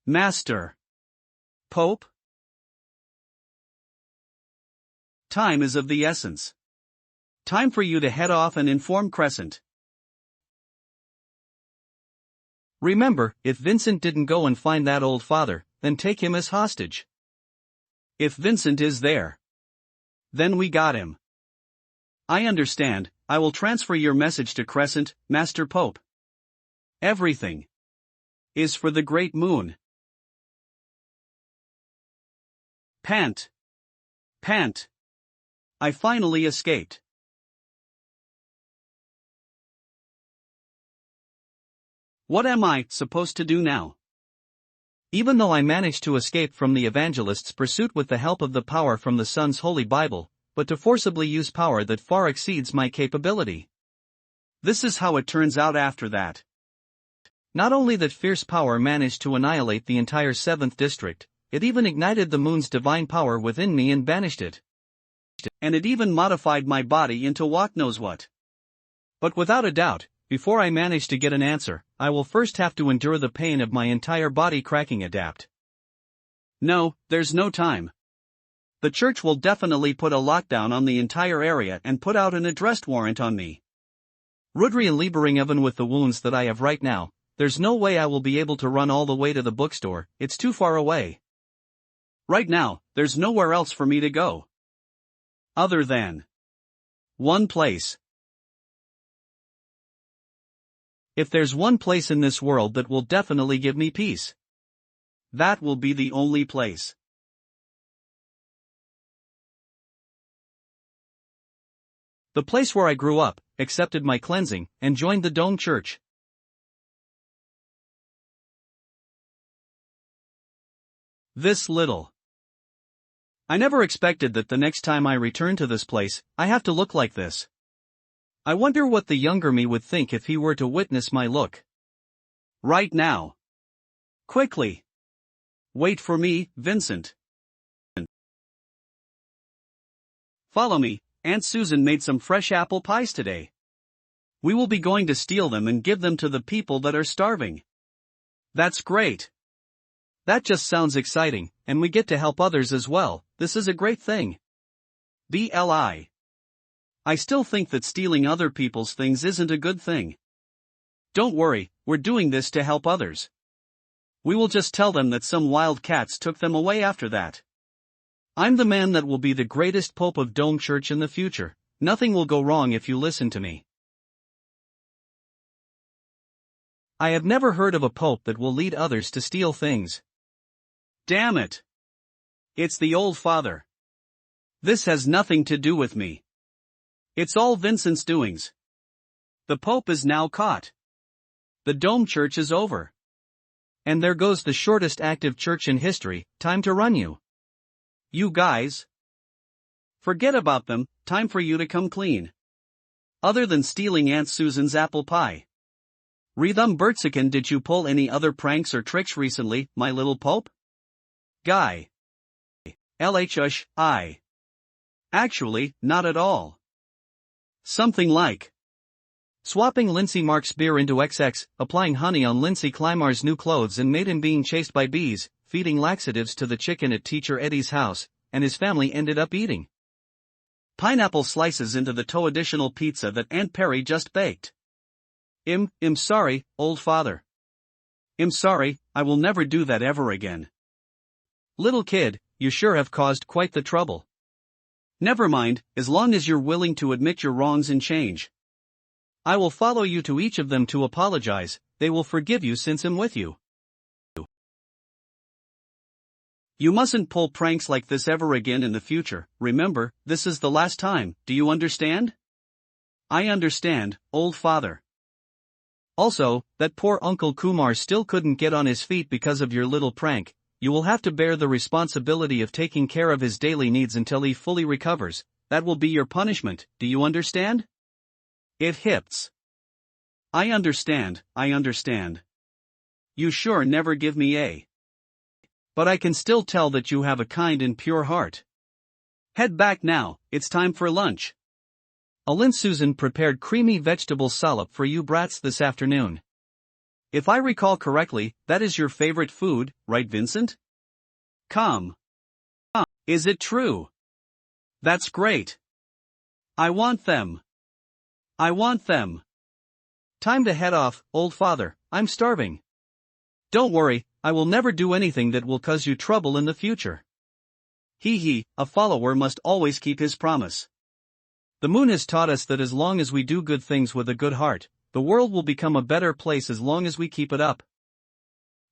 S1: Master Pope? Time is of the essence. Time for you to head off and inform Crescent.
S2: Remember, if Vincent didn't go and find that old father, then take him as hostage.
S1: If Vincent is there, then we got him. I understand. I will transfer your message to Crescent, Master Pope. Everything is for the Great Moon. Pant. Pant. I finally escaped. What am I supposed to do now?
S2: Even though I managed to escape from the evangelist's pursuit with the help of the power from the Son's Holy Bible, but to forcibly use power that far exceeds my capability.
S1: This is how it turns out after that.
S2: Not only that fierce power managed to annihilate the entire 7th District, it even ignited the moon's divine power within me and banished it.
S1: And it even modified my body into what knows what.
S2: But without a doubt, before I manage to get an answer, I will first have to endure the pain of my entire body cracking adapt.
S1: No, there's no time. The church will definitely put a lockdown on the entire area and put out an arrest warrant on me.
S2: Rudry and Liebering even with the wounds that I have right now, there's no way I will be able to run all the way to the bookstore, it's too far away.
S1: Right now, there's nowhere else for me to go. Other than one place.
S2: If there's one place in this world that will definitely give me peace,
S1: that will be the only place.
S2: The place where I grew up, accepted my cleansing, and joined the Dome Church.
S1: This little. I never expected that the next time I return to this place, I have to look like this. I wonder what the younger me would think if he were to witness my look. Right now. Quickly. Wait for me, Vincent. Follow me. Aunt Susan made some fresh apple pies today. We will be going to steal them and give them to the people that are starving. That's great. That just sounds exciting, and we get to help others as well. This is a great thing. BLI. I still think that stealing other people's things isn't a good thing. Don't worry, we're doing this to help others. We will just tell them that some wild cats took them away after that. I'm the man that will be the greatest pope of Dome Church in the future. Nothing will go wrong if you listen to me. I have never heard of a pope that will lead others to steal things. Damn it. It's the old father. This has nothing to do with me. It's all Vincent's doings. The Pope is now caught. The Dome Church is over.
S2: And there goes the shortest active church in history. Time to run you.
S1: You guys. Forget about them, time for you to come clean. Other than stealing Aunt Susan's apple pie. Rhythm Bertzican, did you pull any other pranks or tricks recently, my little Pope? Guy. LHUsh, I. Actually, not at all. Something like
S2: swapping Lindsay Mark's beer into XX, applying honey on Lindsay Kleimar's new clothes and made him being chased by bees, feeding laxatives to the chicken at Teacher Eddie's house, and his family ended up eating pineapple slices into the toe additional pizza that Aunt Perry just baked.
S1: I'm sorry, old father. I'm sorry, I will never do that ever again. Little kid, you sure have caused quite the trouble. Never mind, as long as you're willing to admit your wrongs and change. I will follow you to each of them to apologize, they will forgive you since I'm with you. You mustn't pull pranks like this ever again in the future, remember, this is the last time, do you understand? I understand, old father. Also, that poor Uncle Kumar still couldn't get on his feet because of your little prank. You will have to bear the responsibility of taking care of his daily needs until he fully recovers. That will be your punishment, do you understand? It hits. I understand. You sure never give me a. But I can still tell that you have a kind and pure heart. Head back now, it's time for lunch. Aunt Susan prepared creamy vegetable salad for you brats this afternoon. If I recall correctly, that is your favorite food, right Vincent? Come. Is it true? That's great. I want them. Time to head off, old father, I'm starving. Don't worry, I will never do anything that will cause you trouble in the future. A follower must always keep his promise. The moon has taught us that as long as we do good things with a good heart, the world will become a better place as long as we keep it up.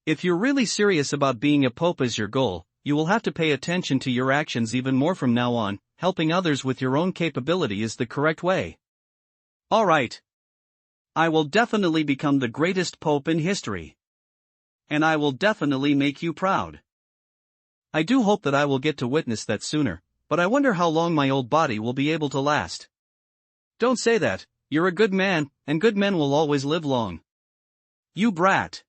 S1: If you're really serious about being a pope as your goal, you will have to pay attention to your actions even more from now on. Helping others with your own capability is the correct way. Alright. I will definitely become the greatest pope in history. And I will definitely make you proud. I do hope that I will get to witness that sooner, but I wonder how long my old body will be able to last. Don't say that, you're a good man, and good men will always live long. You brat.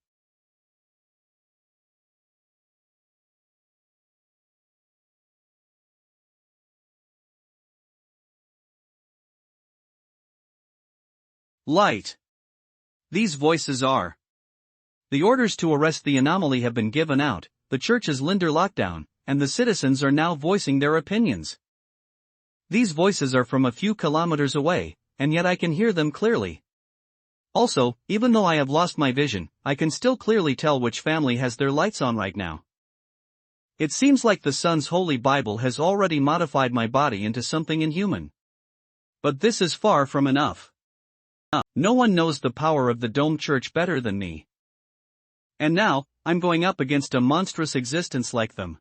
S1: Light. These voices are. The orders to arrest the anomaly have been given out, the church is under lockdown, and the citizens are now voicing their opinions. These voices are from a few kilometers away, and yet I can hear them clearly. Also, even though I have lost my vision, I can still clearly tell which family has their lights on right now. It seems like the Son's Holy Bible has already modified my body into something inhuman. But this is far from enough. No one knows the power of the Dome Church better than me. And now, I'm going up against a monstrous existence like them.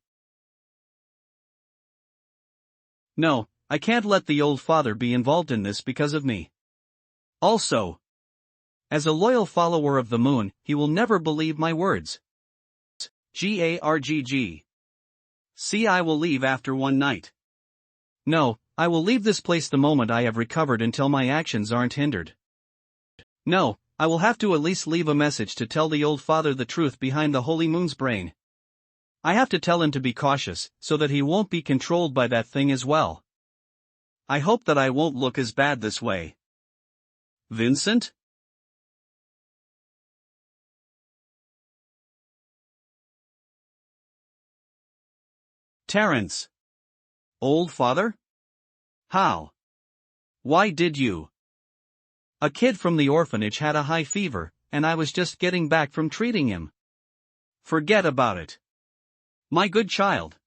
S1: No, I can't let the old father be involved in this because of me. Also, as a loyal follower of the moon, he will never believe my words. Gargg. See, I will leave after one night. No, I will leave this place the moment I have recovered until my actions aren't hindered. No, I will have to at least leave a message to tell the old father the truth behind the holy moon's brain. I have to tell him to be cautious, so that he won't be controlled by that thing as well. I hope that I won't look as bad this way. Vincent? Terence. Old father? How? Why did you? A kid from the orphanage had a high fever, and I was just getting back from treating him. Forget about it. My good child.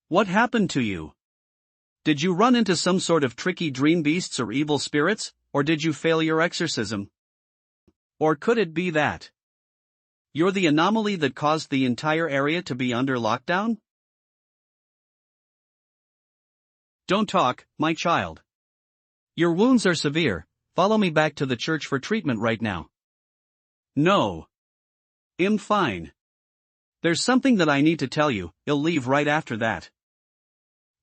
S1: What happened to you? Did you run into some sort of tricky dream beasts or evil spirits, or did you fail your exorcism? Or could it be that you're the anomaly that caused the entire area to be under lockdown? Don't talk, my child. Your wounds are severe. Follow me back to the church for treatment right now. No. I'm fine. There's something that I need to tell you, I'll leave right after that.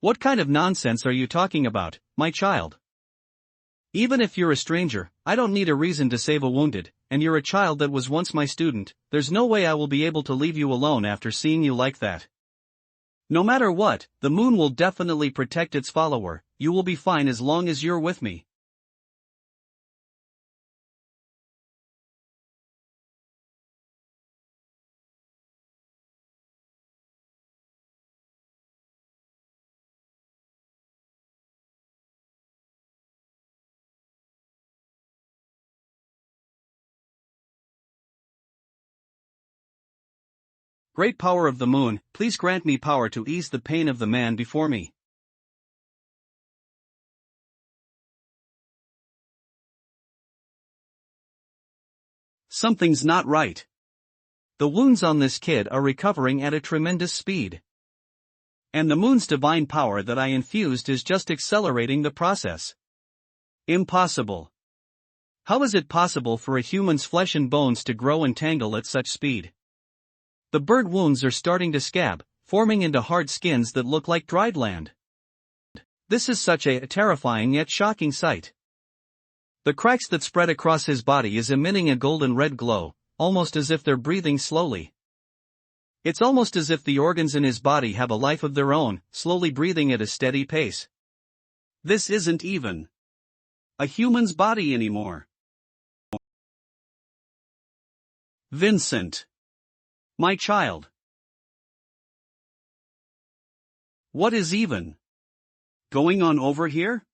S1: What kind of nonsense are you talking about, my child? Even if you're a stranger, I don't need a reason to save a wounded, and you're a child that was once my student, there's no way I will be able to leave you alone after seeing you like that. No matter what, the moon will definitely protect its follower, you will be fine as long as you're with me.
S2: Great power of the moon, please grant me power to ease the pain of the man before me.
S1: Something's not right.
S2: The wounds on this kid are recovering at a tremendous speed.
S1: And the moon's divine power that I infused is just accelerating the process. Impossible.
S2: How is it possible for a human's flesh and bones to grow and tangle at such speed? The bird wounds are starting to scab, forming into hard skins that look like dried land. This is such a terrifying yet shocking sight. The cracks that spread across his body is emitting a golden red glow, almost as if they're breathing slowly. It's almost as if the organs in his body have a life of their own, slowly breathing at a steady pace.
S1: This isn't even a human's body anymore. Vincent. My child. What is even going on over here?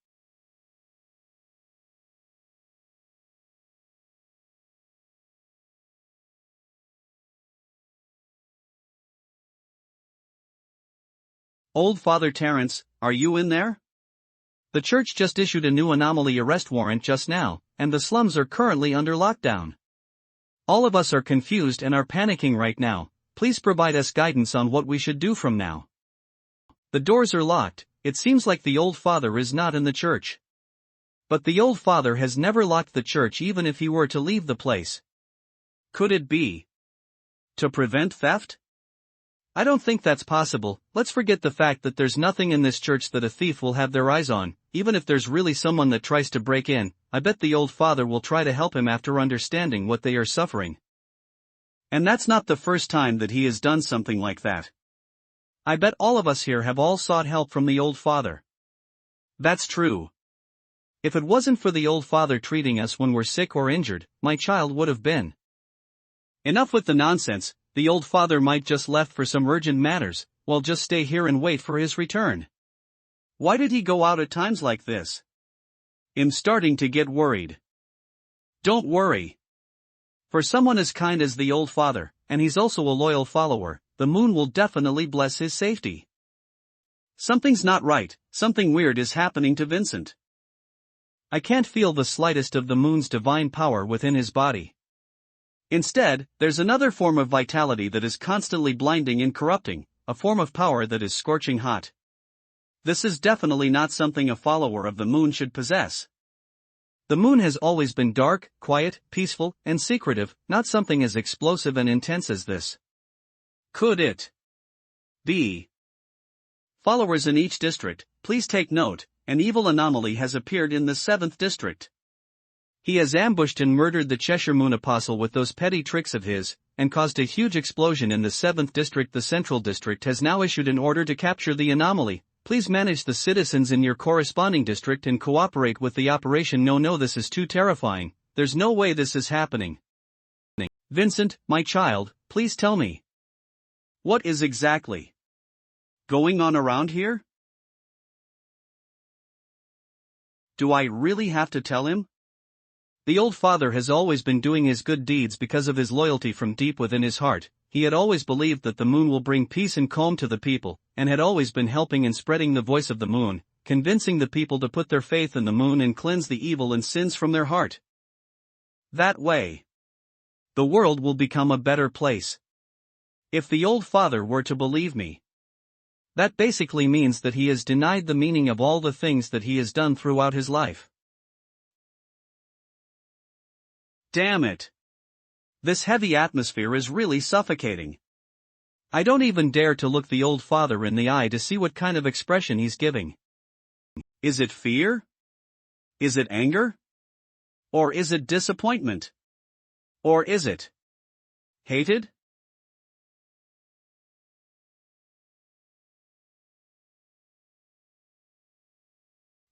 S1: Old Father Terence, are you in there?
S2: The church just issued a new anomaly arrest warrant just now, and the slums are currently under lockdown. All of us are confused and are panicking right now. Please provide us guidance on what we should do from now. The doors are locked. It seems like the old father is not in the church. But the old father has never locked the church even if he were to leave the place.
S1: Could it be to prevent theft?
S2: I don't think that's possible. Let's forget the fact that there's nothing in this church that a thief will have their eyes on. Even if there's really someone that tries to break in, I bet the old father will try to help him after understanding what they are suffering.
S1: And that's not the first time that he has done something like that.
S2: I bet all of us here have all sought help from the old father.
S1: That's true.
S2: If it wasn't for the old father treating us when we're sick or injured, my child would have been.
S1: Enough with the nonsense. The old father might just left for some urgent matters. Well, just stay here and wait for his return. Why did he go out at times like this? I'm starting to get worried. Don't worry. For someone as kind as the old father, and he's also a loyal follower, the moon will definitely bless his safety. Something's not right. Something weird is happening to Vincent.
S2: I can't feel the slightest of the moon's divine power within his body.
S1: Instead, there's another form of vitality that is constantly blinding and corrupting, a form of power that is scorching hot. This is definitely not something a follower of the moon should possess.
S2: The moon has always been dark, quiet, peaceful, and secretive, not something as explosive and intense as this.
S1: Could it be? Followers in each district, please take note, an evil anomaly has appeared in the 7th district.
S2: He has ambushed and murdered the Cheshire Moon Apostle with those petty tricks of his, and caused a huge explosion in the 7th district. The Central District has now issued an order to capture the anomaly. Please manage the citizens in your corresponding district and cooperate with the operation. No, this is too terrifying. There's no way this is happening.
S1: Vincent, my child, please tell me. What is exactly going on around here? Do I really have to tell him?
S2: The old father has always been doing his good deeds because of his loyalty from deep within his heart. He had always believed that the moon will bring peace and calm to the people, and had always been helping and spreading the voice of the moon, convincing the people to put their faith in the moon and cleanse the evil and sins from their heart. That way, the world will become a better place. If the old father were to believe me, that basically means that he has denied the meaning of all the things that he has done throughout his life. Damn it. This heavy atmosphere is really suffocating. I don't even dare to look the old father in the eye to see what kind of expression he's giving. Is it fear? Is it anger? Or is it disappointment? Or is it hated?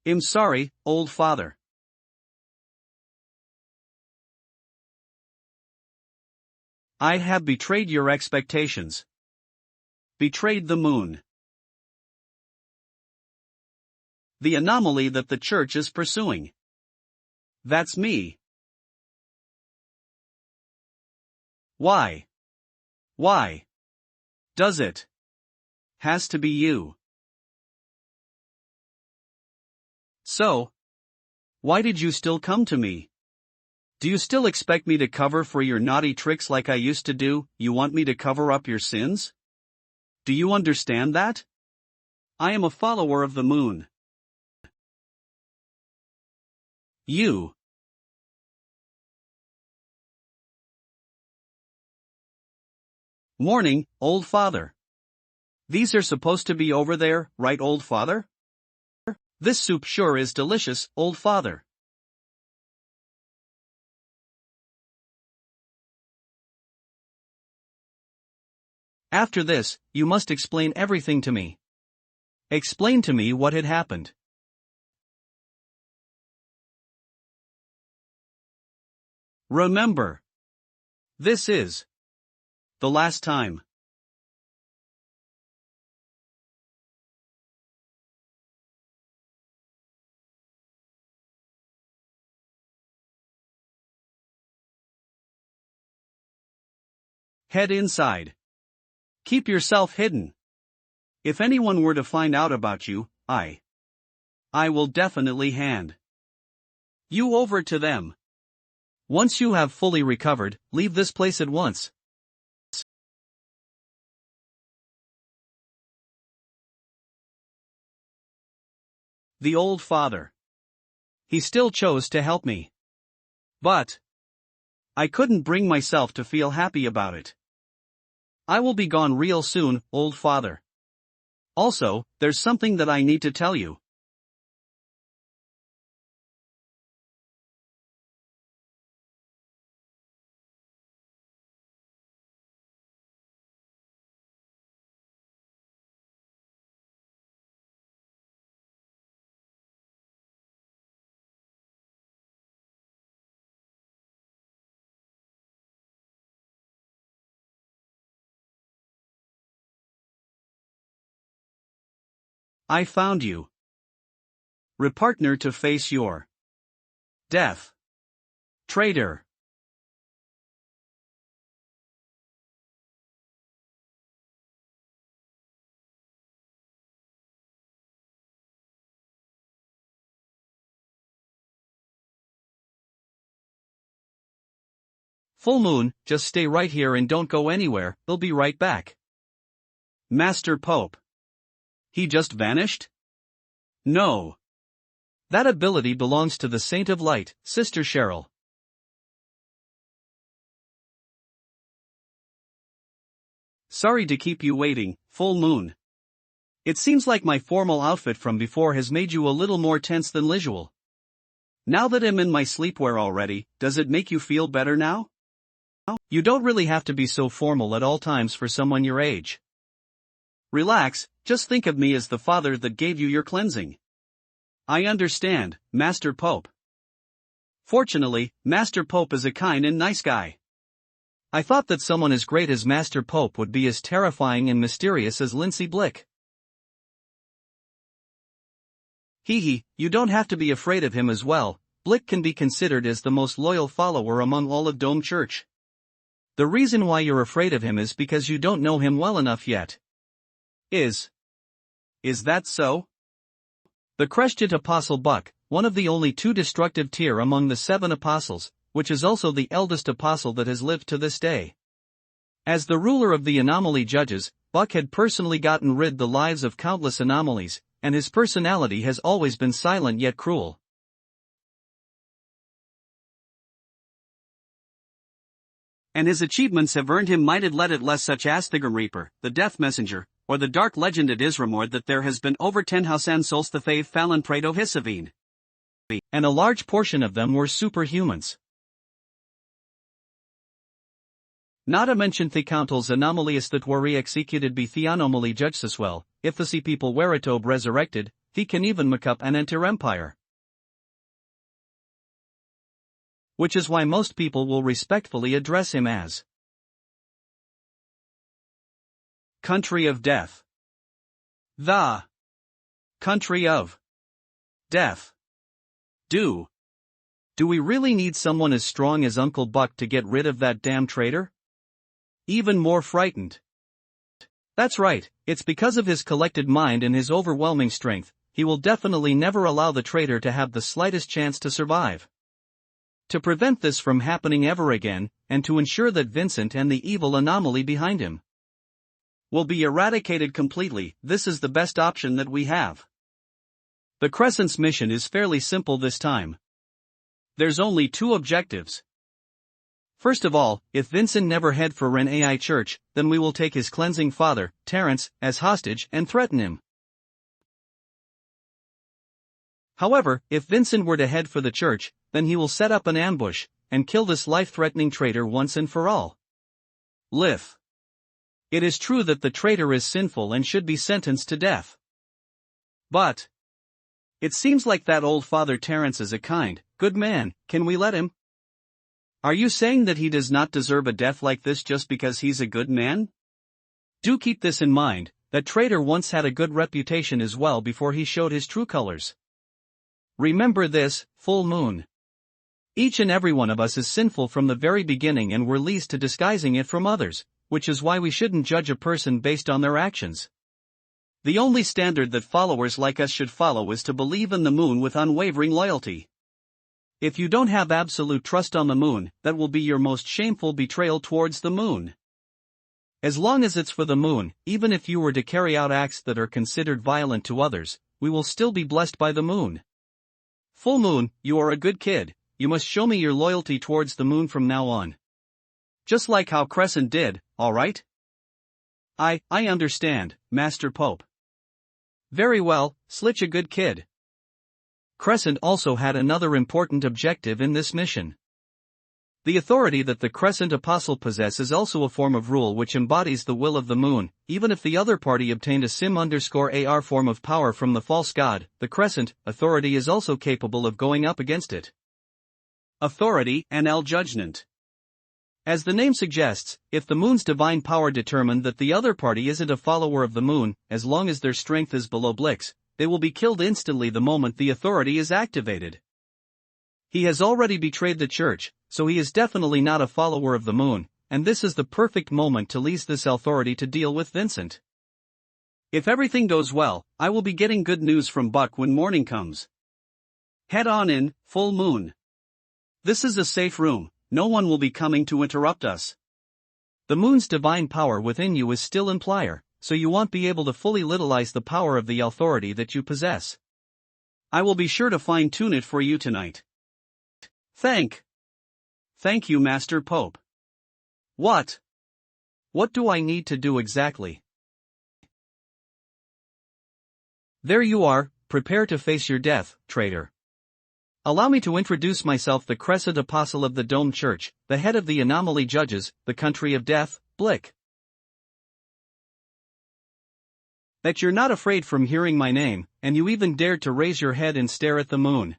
S2: I'm sorry, old father. I have betrayed your expectations. Betrayed the moon. The anomaly that the church is pursuing. That's me. Why? Why?
S1: Does it? Has to be you. So, why did you still come to me? Do you still expect me to cover for your naughty tricks like I used to do? You want me to cover up your sins? Do you understand that? I am a follower of the moon. You. Morning, old father. These are supposed to be over there, right, old father? This soup sure is delicious, old father. After this, you must explain everything to me. Explain to me what had happened. Remember. This is the last time. Head inside. Keep yourself hidden. If anyone were to find out about you, I will definitely hand you over to them. Once you have fully recovered, leave this place at once. The old father. He still chose to help me. But I couldn't bring myself to feel happy about it. I will be gone real soon, old father. Also, there's something that I need to tell you. I found you. Repartner to face your death. Traitor. Full moon, just stay right here and don't go anywhere, they'll be right back. Master Pope. He just vanished? No. That ability belongs to the Saint of Light, Sister Cheryl. Sorry to keep you waiting, full moon. It seems like my formal outfit from before has made you a little more tense than usual. Now that I'm in my sleepwear already, does it make you feel better now? You don't really have to be so formal at all times for someone your age. Relax, just think of me as the father that gave you your cleansing. I understand, Master Pope. Fortunately, Master Pope is a kind and nice guy. I thought that someone as great as Master Pope would be as terrifying and mysterious as Lindsay Blick. Hee, you don't have to be afraid of him as well. Blick can be considered as the most loyal follower among all of Dome Church. The reason why you're afraid of him is because you don't know him well enough yet. Is that so? The Crescent Apostle Buck, one of the only two destructive tier among the 7 apostles, which is also the eldest apostle that has lived to this day. As the ruler of the anomaly judges, Buck had personally gotten rid the lives of countless anomalies, and his personality has always been silent yet cruel. And his achievements have earned him mighted let it less such as the Grim Reaper, the Death Messenger, or the dark legend at Isramord that there has been over 10 Hausan souls the Fave Fallon Prado Hisavine. And a large portion of them were superhumans. Not to mention the countals anomalies that were executed by the anomaly judge as well, if the sea people were atob resurrected, he can even make up an enter empire. Which is why most people will respectfully address him as Country of Death. The Country of Death. Do we really need someone as strong as Uncle Buck to get rid of that damn traitor? Even more frightened.
S2: That's right, it's because of his collected mind and his overwhelming strength. He will definitely never allow the traitor to have the slightest chance to survive. To prevent this from happening ever again, and to ensure that Vincent and the evil anomaly behind him
S1: will be eradicated completely, this is the best option that we have.
S2: The Crescent's mission is fairly simple this time.
S1: There's only two objectives.
S2: First of all, if Vincent never head for Ren Ai Church, then we will take his cleansing father, Terence, as hostage and threaten him. However, if Vincent were to head for the church, then he will set up an ambush, and kill this life-threatening traitor once and for all.
S1: Liff.
S2: It is true that the traitor is sinful and should be sentenced to death.
S1: But it seems like that old Father Terence is a kind, good man. Can we let him? Are you saying that he does not deserve a death like this just because he's a good man?
S2: Do keep this in mind, that traitor once had a good reputation as well before he showed his true colors. Remember this, full moon. Each and every one of us is sinful from the very beginning and we're least to disguising it from others, which is why we shouldn't judge a person based on their actions.
S1: The only standard that followers like us should follow is to believe in the moon with unwavering loyalty.
S2: If you don't have absolute trust on the moon, that will be your most shameful betrayal towards the moon. As long as it's for the moon, even if you were to carry out acts that are considered violent to others, we will still be blessed by the moon.
S1: Full moon, you are a good kid, you must show me your loyalty towards the moon from now on. Just like how Crescent did, alright?
S2: I understand, Master Pope.
S1: Very well, Slitch a good kid.
S2: Crescent also had another important objective in this mission. The authority that the Crescent Apostle possesses is also a form of rule which embodies the will of the moon. Even if the other party obtained a sim_AR form of power from the false god, the Crescent authority is also capable of going up against it.
S1: Authority and judgment.
S2: As the name suggests, if the moon's divine power determined that the other party isn't a follower of the moon, as long as their strength is below Blix, they will be killed instantly the moment the authority is activated. He has already betrayed the church, so he is definitely not a follower of the moon, and this is the perfect moment to lease this authority to deal with Vincent.
S1: If everything goes well, I will be getting good news from Buck when morning comes. Head on in, full moon. This is a safe room, no one will be coming to interrupt us.
S2: The moon's divine power within you is still in play, so you won't be able to fully utilize the power of the authority that you possess.
S1: I will be sure to fine-tune it for you tonight. Thank you, Master Pope.
S2: What do I need to do exactly? There you are, prepare to face your death, traitor. Allow me to introduce myself, the Crescent Apostle of the Dome Church, the head of the Anomaly Judges, the country of death, Blick. That you're not afraid from hearing my name, and you even dared to raise your head and stare at the moon.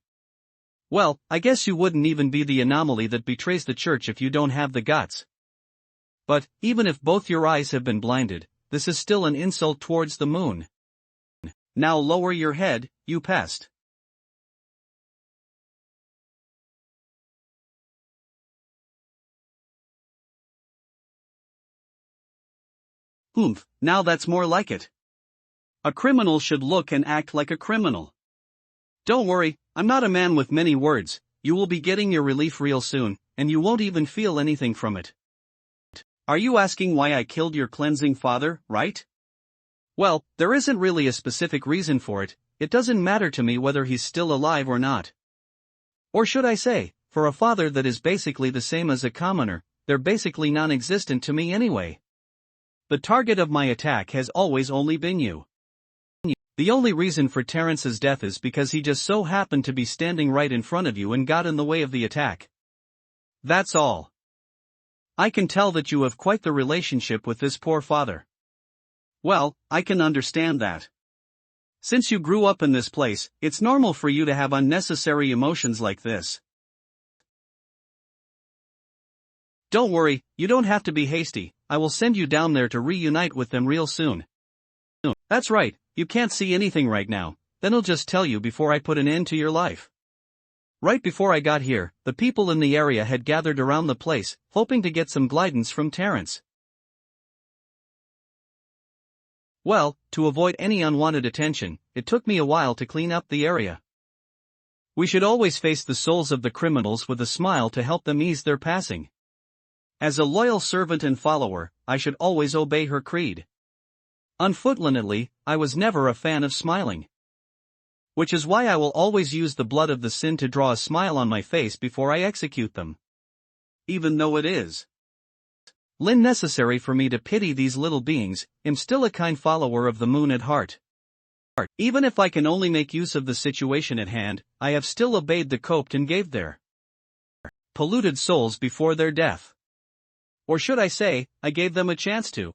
S2: Well, I guess you wouldn't even be the anomaly that betrays the church if you don't have the guts. But, even if both your eyes have been blinded, this is still an insult towards the moon.
S1: Now lower your head, you pest. Now that's more like it. A criminal should look and act like a criminal.
S2: Don't worry, I'm not a man with many words. You will be getting your relief real soon, and you won't even feel anything from it.
S1: Are you asking why I killed your cleansing father, right?
S2: Well, there isn't really a specific reason for it. It doesn't matter to me whether he's still alive or not. Or should I say, for a father that is basically the same as a commoner, they're basically non-existent to me anyway. The target of my attack has always only been you. The only reason for Terence's death is because he just so happened to be standing right in front of you and got in the way of the attack. That's all. I can tell that you have quite the relationship with this poor father.
S1: Well, I can understand that. Since you grew up in this place, it's normal for you to have unnecessary emotions like this.
S2: Don't worry, you don't have to be hasty. I will send you down there to reunite with them real soon. That's right, you can't see anything right now, then I'll just tell you before I put an end to your life. Right before I got here, the people in the area had gathered around the place, hoping to get some guidance from Terence. Well, to avoid any unwanted attention, it took me a while to clean up the area. We should always face the souls of the criminals with a smile to help them ease their passing. As a loyal servant and follower, I should always obey her creed. Unfortunately, I was never a fan of smiling. Which is why I will always use the blood of the sin to draw a smile on my face before I execute them.
S1: Even though it is
S2: necessary for me to pity these little beings, I'm still a kind follower of the moon at heart. Even if I can only make use of the situation at hand, I have still obeyed the copt and gave their polluted souls before their death. Or should I say, I gave them a chance to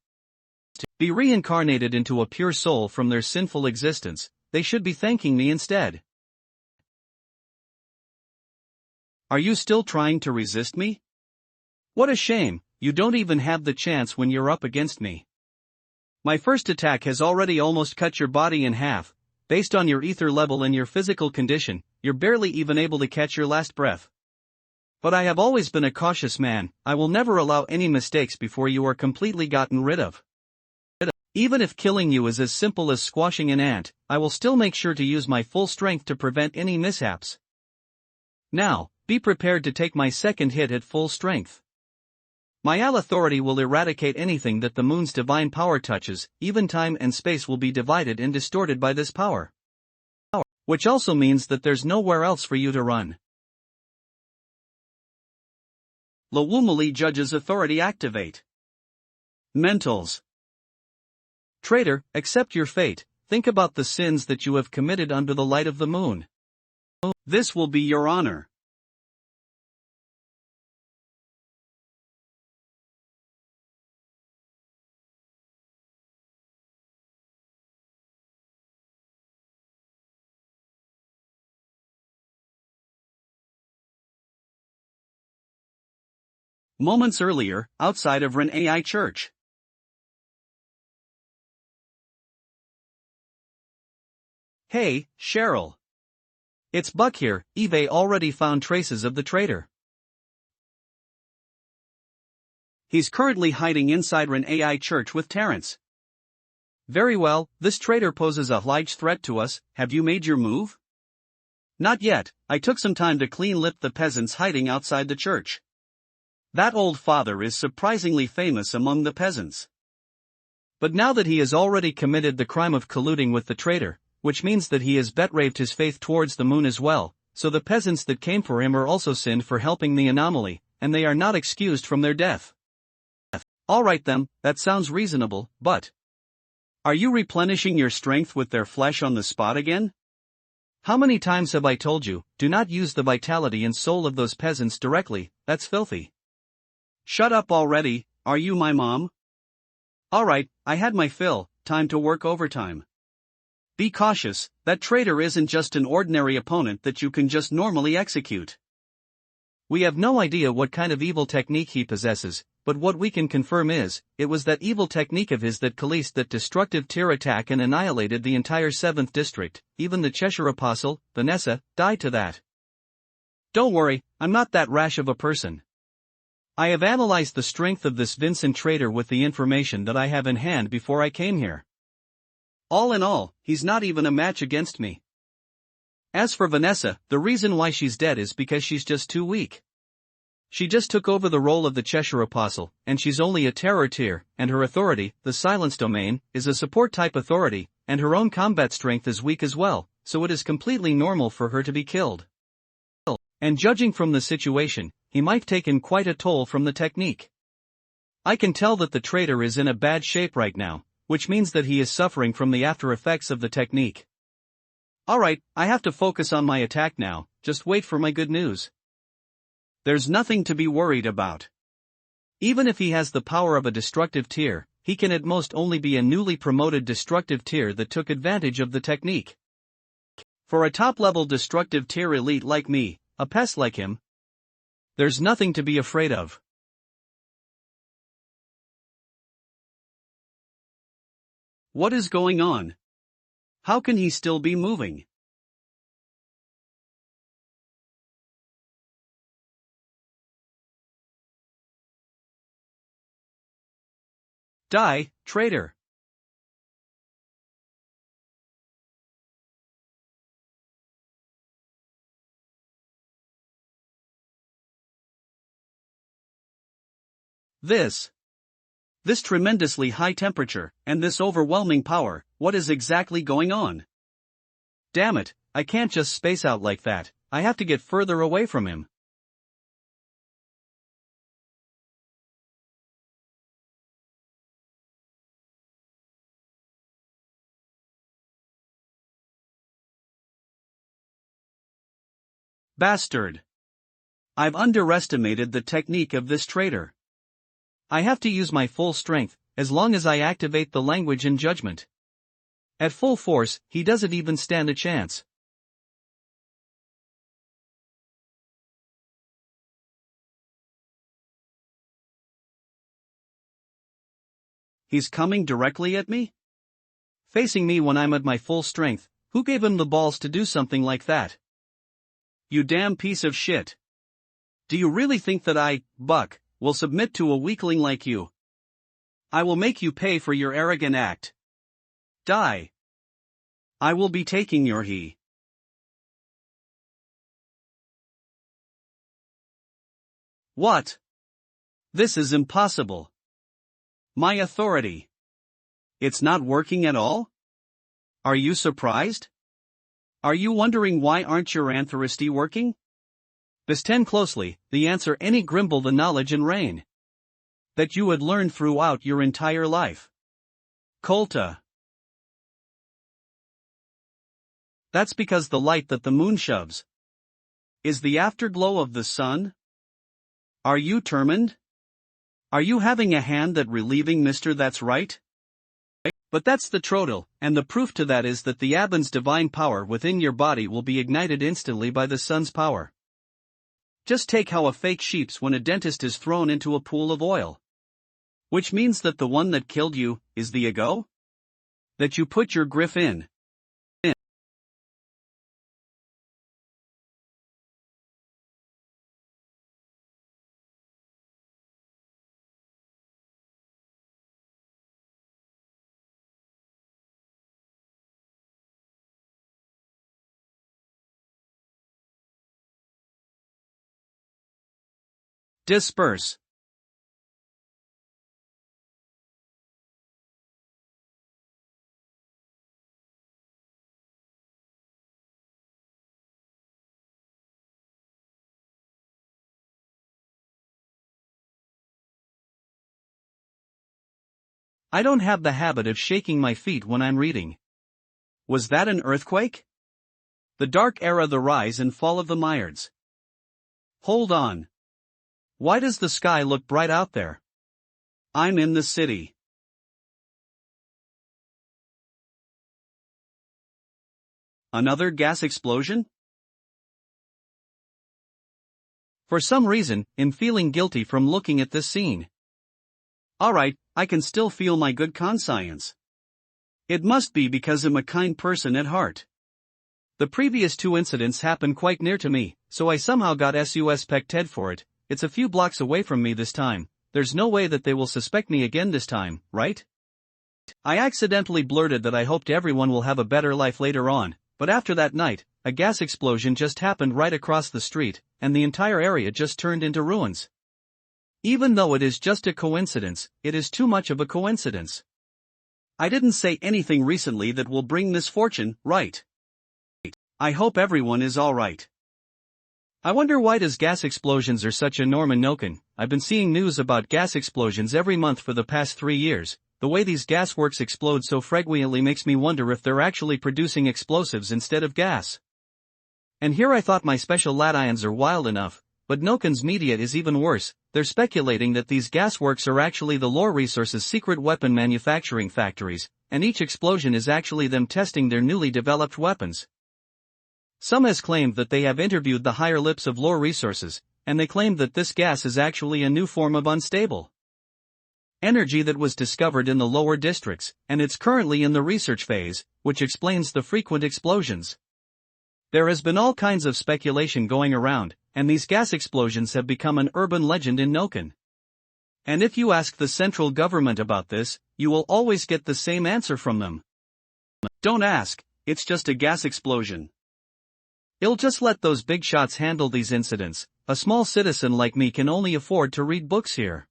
S2: be reincarnated into a pure soul from their sinful existence. They should be thanking me instead.
S1: Are you still trying to resist me?
S2: What a shame, you don't even have the chance when you're up against me. My first attack has already almost cut your body in half. Based on your ether level and your physical condition, you're barely even able to catch your last breath. But I have always been a cautious man. I will never allow any mistakes before you are completely gotten rid of. Even if killing you is as simple as squashing an ant, I will still make sure to use my full strength to prevent any mishaps. Now, be prepared to take my second hit at full strength. My authority will eradicate anything that the moon's divine power touches. Even time and space will be divided and distorted by this power. Which also means that there's nowhere else for you to run.
S1: Lawumali Judge's authority activate. Mentals.
S2: Traitor, accept your fate. Think about the sins that you have committed under the light of the moon.
S1: This will be your honor. Moments earlier, outside of Ren AI Church.
S2: Hey, Cheryl. It's Buck here. Eve already found traces of the traitor.
S1: He's currently hiding inside Ren AI Church with Terrence.
S2: Very well, this traitor poses a large threat to us. Have you made your move?
S1: Not yet. I took some time to clean lip the peasants hiding outside the church. That old father is surprisingly famous among the peasants.
S2: But now that he has already committed the crime of colluding with the traitor, which means that he has betrayed his faith towards the moon as well, so the peasants that came for him are also sinned for helping the anomaly, and they are not excused from their death.
S1: Alright then, that sounds reasonable, but are you replenishing your strength with their flesh on the spot again?
S2: How many times have I told you, do not use the vitality and soul of those peasants directly, that's filthy.
S1: Shut up already, are you my mom? Alright, I had my fill, time to work overtime. Be cautious, that traitor isn't just an ordinary opponent that you can just normally execute.
S2: We have no idea what kind of evil technique he possesses, but what we can confirm is, it was that evil technique of his that released that destructive tear attack and annihilated the entire 7th district. Even the Cheshire Apostle, Vanessa, died to that.
S1: Don't worry, I'm not that rash of a person.
S2: I have analyzed the strength of this Vincent traitor with the information that I have in hand before I came here.
S1: All in all, he's not even a match against me.
S2: As for Vanessa, the reason why she's dead is because she's just too weak. She just took over the role of the Cheshire Apostle, and she's only a terror tier, and her authority, the Silence Domain, is a support-type authority, and her own combat strength is weak as well, so it is completely normal for her to be killed. And judging from the situation, he might have taken quite a toll from the technique. I can tell that the traitor is in a bad shape right now, which means that he is suffering from the after effects of the technique.
S1: Alright, I have to focus on my attack now, just wait for my good news. There's nothing to be worried about.
S2: Even if he has the power of a destructive tier, he can at most only be a newly promoted destructive tier that took advantage of the technique.
S1: For a top-level destructive tier elite like me, a pest like him,
S2: there's nothing to be afraid of.
S1: What is going on? How can he still be moving?
S2: Die, traitor!
S1: This tremendously high temperature, and this overwhelming power, what is exactly going on?
S2: Damn it, I can't just space out like that, I have to get further away from him.
S1: Bastard. I've underestimated the technique of this traitor.
S2: I have to use my full strength, as long as I activate the language and judgment. At full force, he doesn't even stand a chance.
S1: He's coming directly at me?
S2: Facing me when I'm at my full strength, who gave him the balls to do something like that?
S1: You damn piece of shit. Do you really think that I, Buck, will submit to a weakling like you? I will make you pay for your arrogant act. Die. I will be taking your he. What? This is impossible. My authority. It's not working at all? Are you surprised? Are you wondering why aren't your anthropy working?
S2: Listen closely, the answer any grimble the knowledge and reign
S1: that you had learned throughout your entire life. Colta. That's because the light that the moon shoves is the afterglow of the sun? Are you determined? Are you having a hand that relieving Mr. That's right? But that's the troddle, and the proof to that is that the Abin's divine power within your body will be ignited instantly by the sun's power. Just take how a fake sheep's when a dentist is thrown into a pool of oil. Which means that the one that killed you is the ego? That you put your griff in. Disperse.
S2: I don't have the habit of shaking my feet when I'm reading.
S1: Was that an earthquake? The dark era, the rise and fall of the Myards. Hold on.
S2: Why does the sky look bright out there?
S1: I'm in the city. Another gas explosion?
S2: For some reason, I'm feeling guilty from looking at this scene.
S1: Alright, I can still feel my good conscience. It must be because I'm a kind person at heart.
S2: The previous two incidents happened quite near to me, so I somehow got suspected for it. It's a few blocks away from me this time. There's no way that they will suspect me again this time, right? I accidentally blurted that I hoped everyone will have a better life later on, but after that night, a gas explosion just happened right across the street, and the entire area just turned into ruins. Even though it is just a coincidence, it is too much of a coincidence.
S1: I didn't say anything recently that will bring misfortune, right? I hope everyone is alright.
S2: I wonder why does gas explosions are such a norm in Noken. I've been seeing news about gas explosions every month for the past 3 years. The way these gas works explode so frequently makes me wonder if they're actually producing explosives instead of gas. And here I thought my special latians are wild enough, but Noken's media is even worse. They're speculating that these gas works are actually the Lore Resources' secret weapon manufacturing factories, and each explosion is actually them testing their newly developed weapons. Some has claimed that they have interviewed the higher lips of Lore Resources, and they claim that this gas is actually a new form of unstable energy that was discovered in the lower districts, and it's currently in the research phase, which explains the frequent explosions. There has been all kinds of speculation going around, and these gas explosions have become an urban legend in Noken. And if you ask the central government about this, you will always get the same answer from them.
S1: Don't ask, it's just a gas explosion.
S2: It'll just let those big shots handle these incidents. A small citizen like me can only afford to read books here.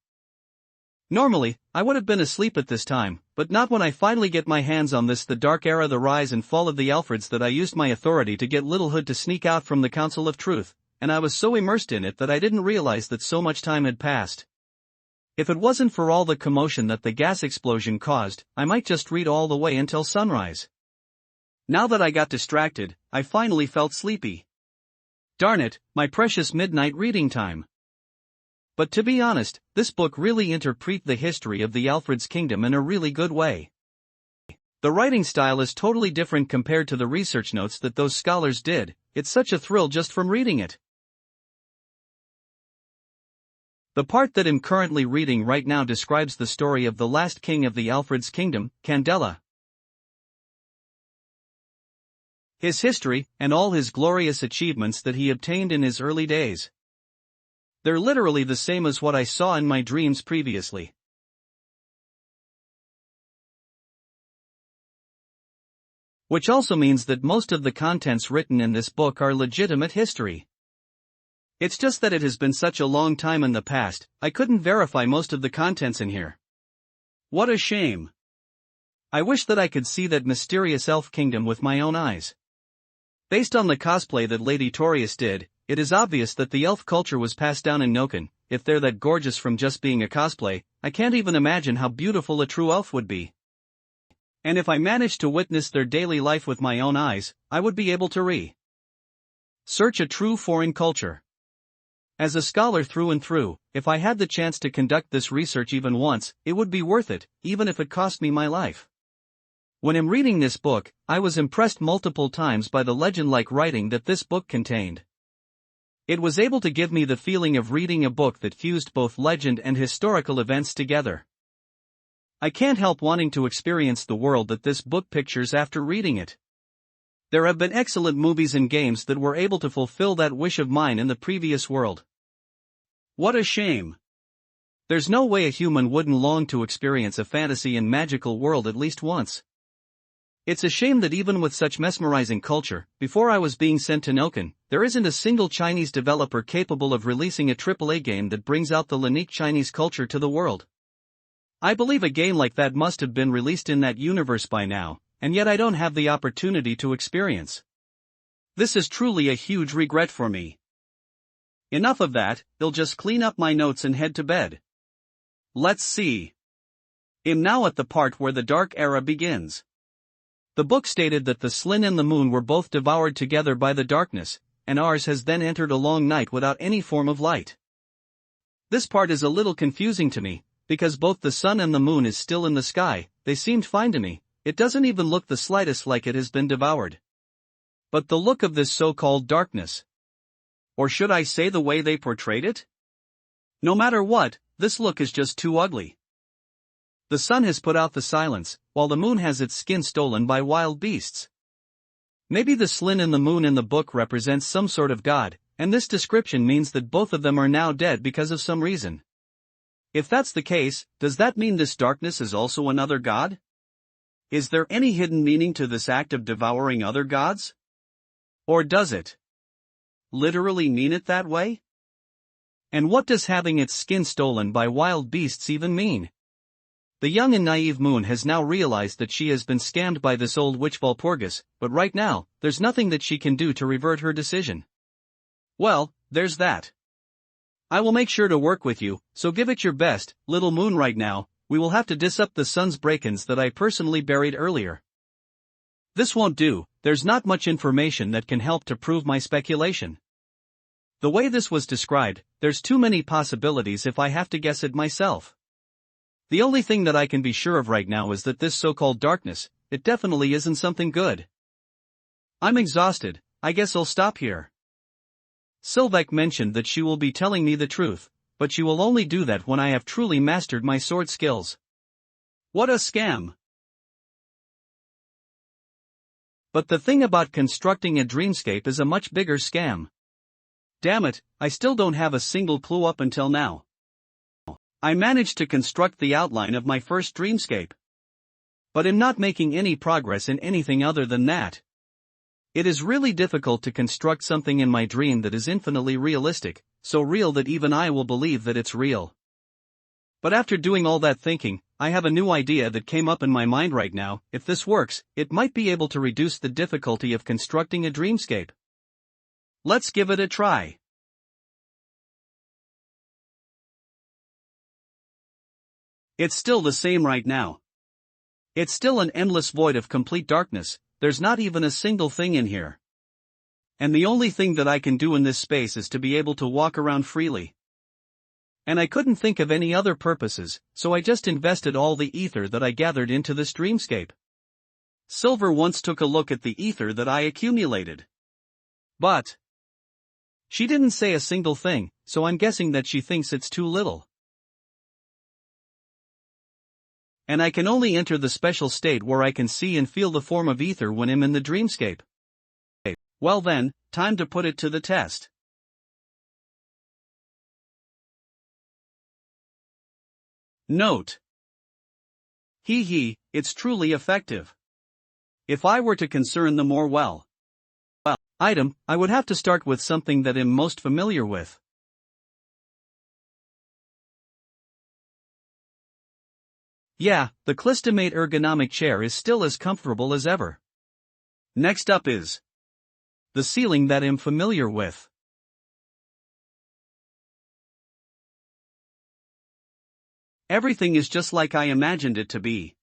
S2: Normally, I would have been asleep at this time, but not when I finally get my hands on this The Dark Era, The Rise and Fall of the Alfreds, that I used my authority to get Little Hood to sneak out from the Council of Truth, and I was so immersed in it that I didn't realize that so much time had passed. If it wasn't for all the commotion that the gas explosion caused, I might just read all the way until sunrise. Now that I got distracted, I finally felt sleepy. Darn it, my precious midnight reading time. But to be honest, this book really interprets the history of the Alfred's kingdom in a really good way. The writing style is totally different compared to the research notes that those scholars did. It's such a thrill just from reading it. The part that I'm currently reading right now describes the story of the last king of the Alfred's kingdom, Candela. His history, and all his glorious achievements that he obtained in his early days. They're literally the same as what I saw in my dreams previously. Which also means that most of the contents written in this book are legitimate history. It's just that it has been such a long time in the past, I couldn't verify most of the contents in here. What a shame. I wish that I could see that mysterious elf kingdom with my own eyes. Based on the cosplay that Lady Torius did, it is obvious that the elf culture was passed down in Noken. If they're that gorgeous from just being a cosplay, I can't even imagine how beautiful a true elf would be. And if I managed to witness their daily life with my own eyes, I would be able to search a true foreign culture. As a scholar through and through, if I had the chance to conduct this research even once, it would be worth it, even if it cost me my life. When I'm reading this book, I was impressed multiple times by the legend-like writing that this book contained. It was able to give me the feeling of reading a book that fused both legend and historical events together. I can't help wanting to experience the world that this book pictures after reading it. There have been excellent movies and games that were able to fulfill that wish of mine in the previous world. What a shame. There's no way a human wouldn't long to experience a fantasy and magical world at least once. It's a shame that even with such mesmerizing culture, before I was being sent to Noken, there isn't a single Chinese developer capable of releasing a AAA game that brings out the unique Chinese culture to the world. I believe a game like that must have been released in that universe by now, and yet I don't have the opportunity to experience. This is truly a huge regret for me. Enough of that, I'll just clean up my notes and head to bed. Let's see. I'm now at the part where the Dark Era begins. The book stated that the Slin and the Moon were both devoured together by the darkness, and ours has then entered a long night without any form of light. This part is a little confusing to me, because both the sun and the moon is still in the sky. They seemed fine to me. It doesn't even look the slightest like it has been devoured. But the look of this so-called darkness. Or should I say the way they portrayed it? No matter what, this look is just too ugly. The sun has put out the silence, while the moon has its skin stolen by wild beasts. Maybe the Slin and the moon in the book represents some sort of god, and this description means that both of them are now dead because of some reason. If that's the case, does that mean this darkness is also another god? Is there any hidden meaning to this act of devouring other gods? Or does it literally mean it that way? And what does having its skin stolen by wild beasts even mean? The young and naive Moon has now realized that she has been scammed by this old witch Walpurgis, but right now, there's nothing that she can do to revert her decision. Well, there's that. I will make sure to work with you, so give it your best, little Moon. Right now, we will have to dis up the sun's break-ins that I personally buried earlier. This won't do. There's not much information that can help to prove my speculation. The way this was described, there's too many possibilities if I have to guess it myself. The only thing that I can be sure of right now is that this so-called darkness, it definitely isn't something good. I'm exhausted. I guess I'll stop here. Sylvek mentioned that she will be telling me the truth, but she will only do that when I have truly mastered my sword skills. What a scam! But the thing about constructing a dreamscape is a much bigger scam. Damn it, I still don't have a single clue up until now. I managed to construct the outline of my first dreamscape. But am not making any progress in anything other than that. It is really difficult to construct something in my dream that is infinitely realistic, so real that even I will believe that it's real. But after doing all that thinking, I have a new idea that came up in my mind right now. If this works, it might be able to reduce the difficulty of constructing a dreamscape. Let's give it a try. It's still the same right now. It's still an endless void of complete darkness. There's not even a single thing in here. And the only thing that I can do in this space is to be able to walk around freely. And I couldn't think of any other purposes, so I just invested all the ether that I gathered into this dreamscape. Silver once took a look at the ether that I accumulated. But she didn't say a single thing, so I'm guessing that she thinks it's too little. And I can only enter the special state where I can see and feel the form of ether when I'm in the dreamscape. Well then, time to put it to the test. Note. It's truly effective. If I were to concern the more item, I would have to start with something that I'm most familiar with. Yeah, the Clistomate ergonomic chair is still as comfortable as ever. Next up is the ceiling that I'm familiar with. Everything is just like I imagined it to be.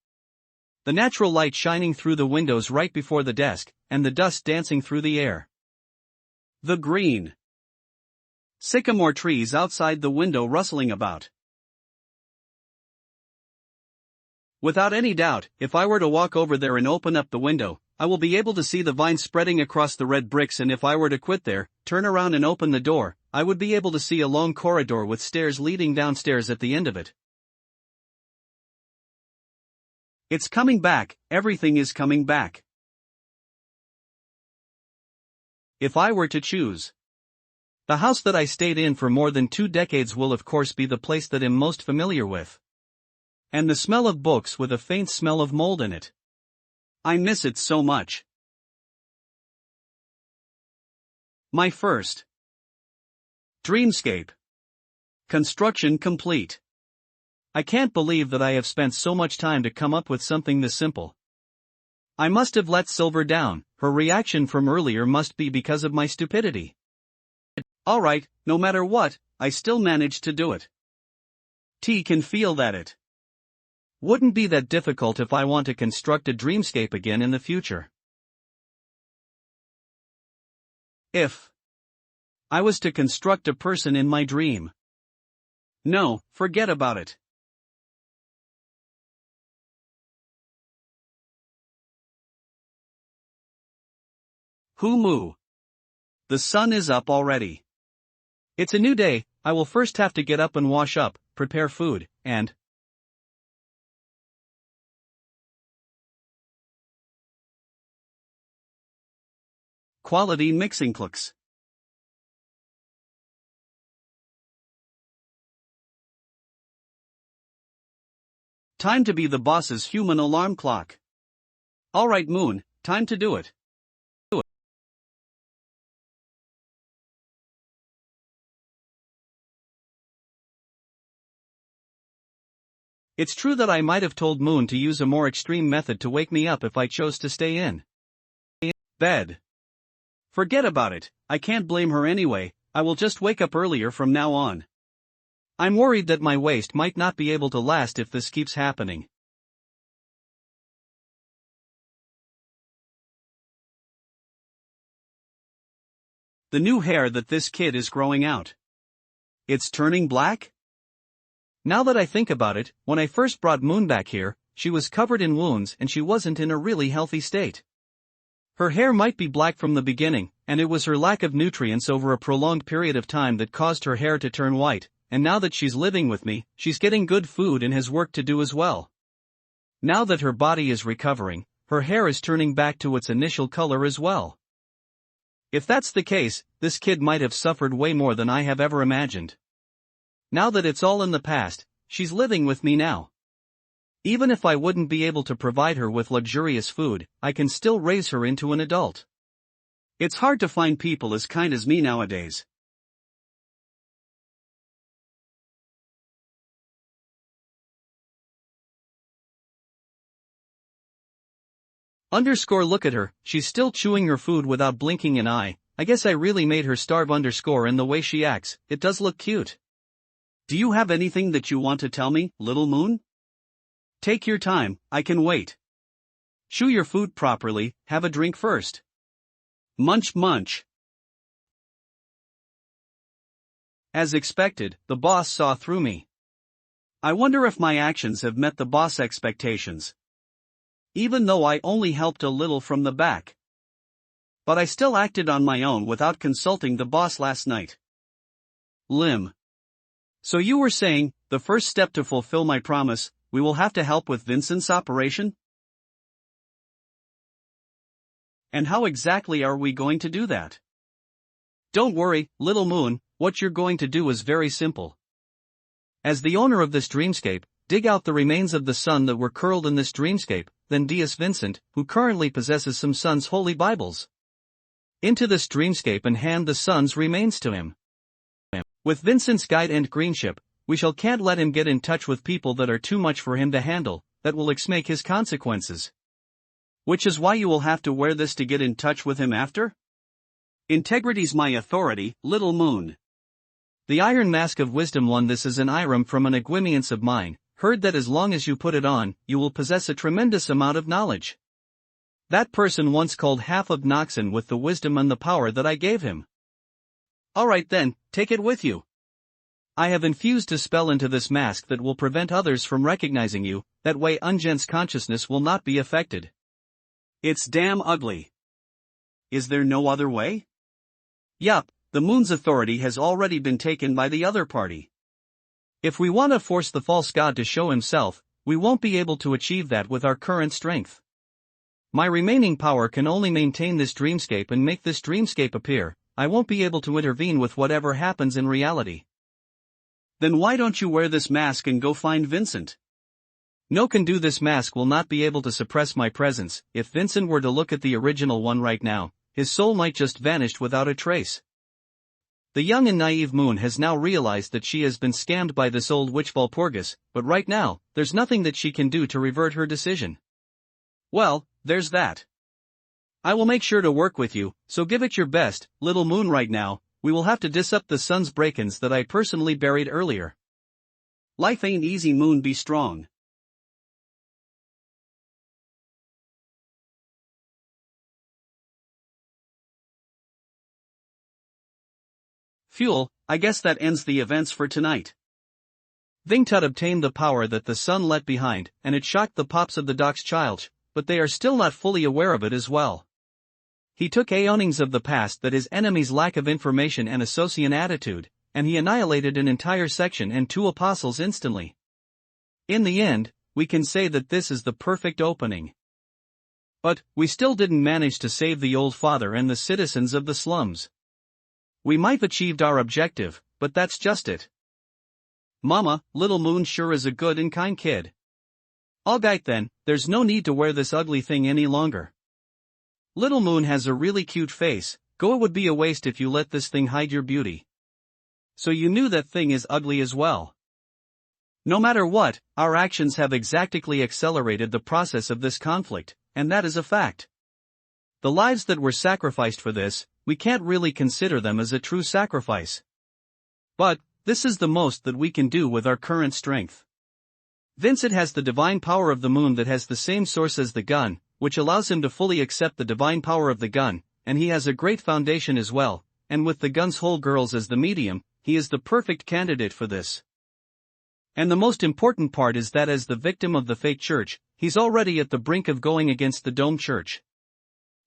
S2: The natural light shining through the windows right before the desk, and the dust dancing through the air. The green sycamore trees outside the window rustling about. Without any doubt, if I were to walk over there and open up the window, I will be able to see the vines spreading across the red bricks, and if I were to quit there, turn around and open the door, I would be able to see a long corridor with stairs leading downstairs at the end of it. It's coming back, everything is coming back. If I were to choose, the house that I stayed in for more than 2 decades will of course be the place that I'm most familiar with. And the smell of books with a faint smell of mold in it. I miss it so much. My first dreamscape. Construction complete. I can't believe that I have spent so much time to come up with something this simple. I must have let Silver down. Her reaction from earlier must be because of my stupidity. Alright, no matter what, I still managed to do it. T can feel that it wouldn't be that difficult if I want to construct a dreamscape again in the future. If I was to construct a person in my dream. No, forget about it. Who moo? The sun is up already. It's a new day. I will first have to get up and wash up, prepare food, and quality mixing clicks. Time to be the boss's human alarm clock. Alright Moon, time to do it. It's true that I might have told Moon to use a more extreme method to wake me up if I chose to stay in bed. Forget about it, I can't blame her anyway, I will just wake up earlier from now on. I'm worried that my waist might not be able to last if this keeps happening. The new hair that this kid is growing out. It's turning black? Now that I think about it, when I first brought Moon back here, she was covered in wounds and she wasn't in a really healthy state. Her hair might be black from the beginning, and it was her lack of nutrients over a prolonged period of time that caused her hair to turn white, and now that she's living with me, she's getting good food and has work to do as well. Now that her body is recovering, her hair is turning back to its initial color as well. If that's the case, this kid might have suffered way more than I have ever imagined. Now that it's all in the past, she's living with me now. Even if I wouldn't be able to provide her with luxurious food, I can still raise her into an adult. It's hard to find people as kind as me nowadays. Underscore look at her, she's still chewing her food without blinking an eye. I guess I really made her starve underscore and the way she acts, it does look cute.
S1: Do you have anything that you want to tell me, little moon? Take your time, I can wait. Chew your food properly, have a drink first. Munch munch. As expected, the boss saw through me. I wonder if my actions have met the boss' expectations. Even though I only helped a little from the back. But I still acted on my own without consulting the boss last night. Lim. So you were saying, the first step to fulfill my promise, we will have to help with Vincent's operation? And how exactly are we going to do that? Don't worry, little moon, what you're going to do is very simple. As the owner of this dreamscape, dig out the remains of the sun that were curled in this dreamscape, then Deus Vincent, who currently possesses some sun's holy Bibles, into this dreamscape and hand the sun's remains to him. With Vincent's guide and greenship, we can't let him get in touch with people that are too much for him to handle, that will make his consequences. Which is why you will have to wear this to get in touch with him after? Integrity's my authority, little moon.
S2: The Iron Mask of Wisdom won this as an Irem from an Egwimiance of mine, heard that as long as you put it on, you will possess a tremendous amount of knowledge. That person once called half of Noxon with the wisdom and the power that I gave him.
S1: Alright then, take it with you.
S2: I have infused a spell into this mask that will prevent others from recognizing you, that way Ungen's consciousness will not be affected.
S1: It's damn ugly. Is there no other way? Yup, the moon's authority has already been taken by the other party.
S2: If we want to force the false god to show himself, we won't be able to achieve that with our current strength. My remaining power can only maintain this dreamscape and make this dreamscape appear. I won't be able to intervene with whatever happens in reality.
S1: Then why don't you wear this mask and go find Vincent?
S2: No can do. This mask will not be able to suppress my presence. If Vincent were to look at the original one right now, his soul might just vanish without a trace. The young and naive moon has now realized that she has been scammed by this old witch Walpurgis, but right now, there's nothing that she can do to revert her decision.
S1: Well, there's that. I will make sure to work with you, so give it your best, little moon. Right now, we will have to dis up the sun's break-ins that I personally buried earlier. Life ain't easy, moon, be strong. Fuel, I guess that ends the events for tonight.
S2: Vingtut obtained the power that the sun left behind, and it shocked the pops of the Doc's child, but they are still not fully aware of it as well. He took aeonings of the past that his enemy's lack of information and associan attitude, and he annihilated an entire section and 2 apostles instantly. In the end, we can say that this is the perfect opening. But, we still didn't manage to save the old father and the citizens of the slums. We might have achieved our objective, but that's just it.
S1: Mama, little moon sure is a good and kind kid.
S2: Alright then, there's no need to wear this ugly thing any longer. Little moon has a really cute face, it would be a waste if you let this thing hide your beauty.
S1: So you knew that thing is ugly as well. No matter what, our actions have exactly accelerated the process of this conflict, and that is a fact. The lives that were sacrificed for this, we can't really consider them as a true sacrifice. But, this is the most that we can do with our current strength. Vincent has the divine power of the moon that has the same source as the gun, which allows him to fully accept the divine power of the gun, and he has a great foundation as well, and with the gun's whole girls as the medium, he is the perfect candidate for this. And the most important part is that as the victim of the fake church, he's already at the brink of going against the dome church.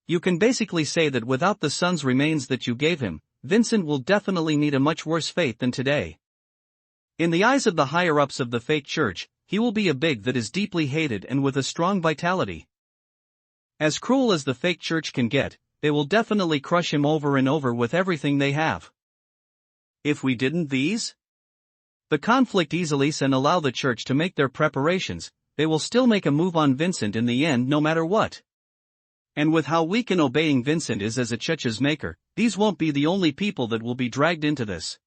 S1: You can basically say that without the sun's remains that you gave him, Vincent will definitely need a much worse fate than today. In the eyes of the higher-ups of the fake church, he will be a big that is deeply hated and with a strong vitality. As cruel as the fake church can get, they will definitely crush him over and over with everything they have. If we didn't the conflict easily and allow the church to make their preparations, they will still make a move on Vincent in the end no matter what. And with how weak and obeying Vincent is as a church's maker, these won't be the only people that will be dragged into this.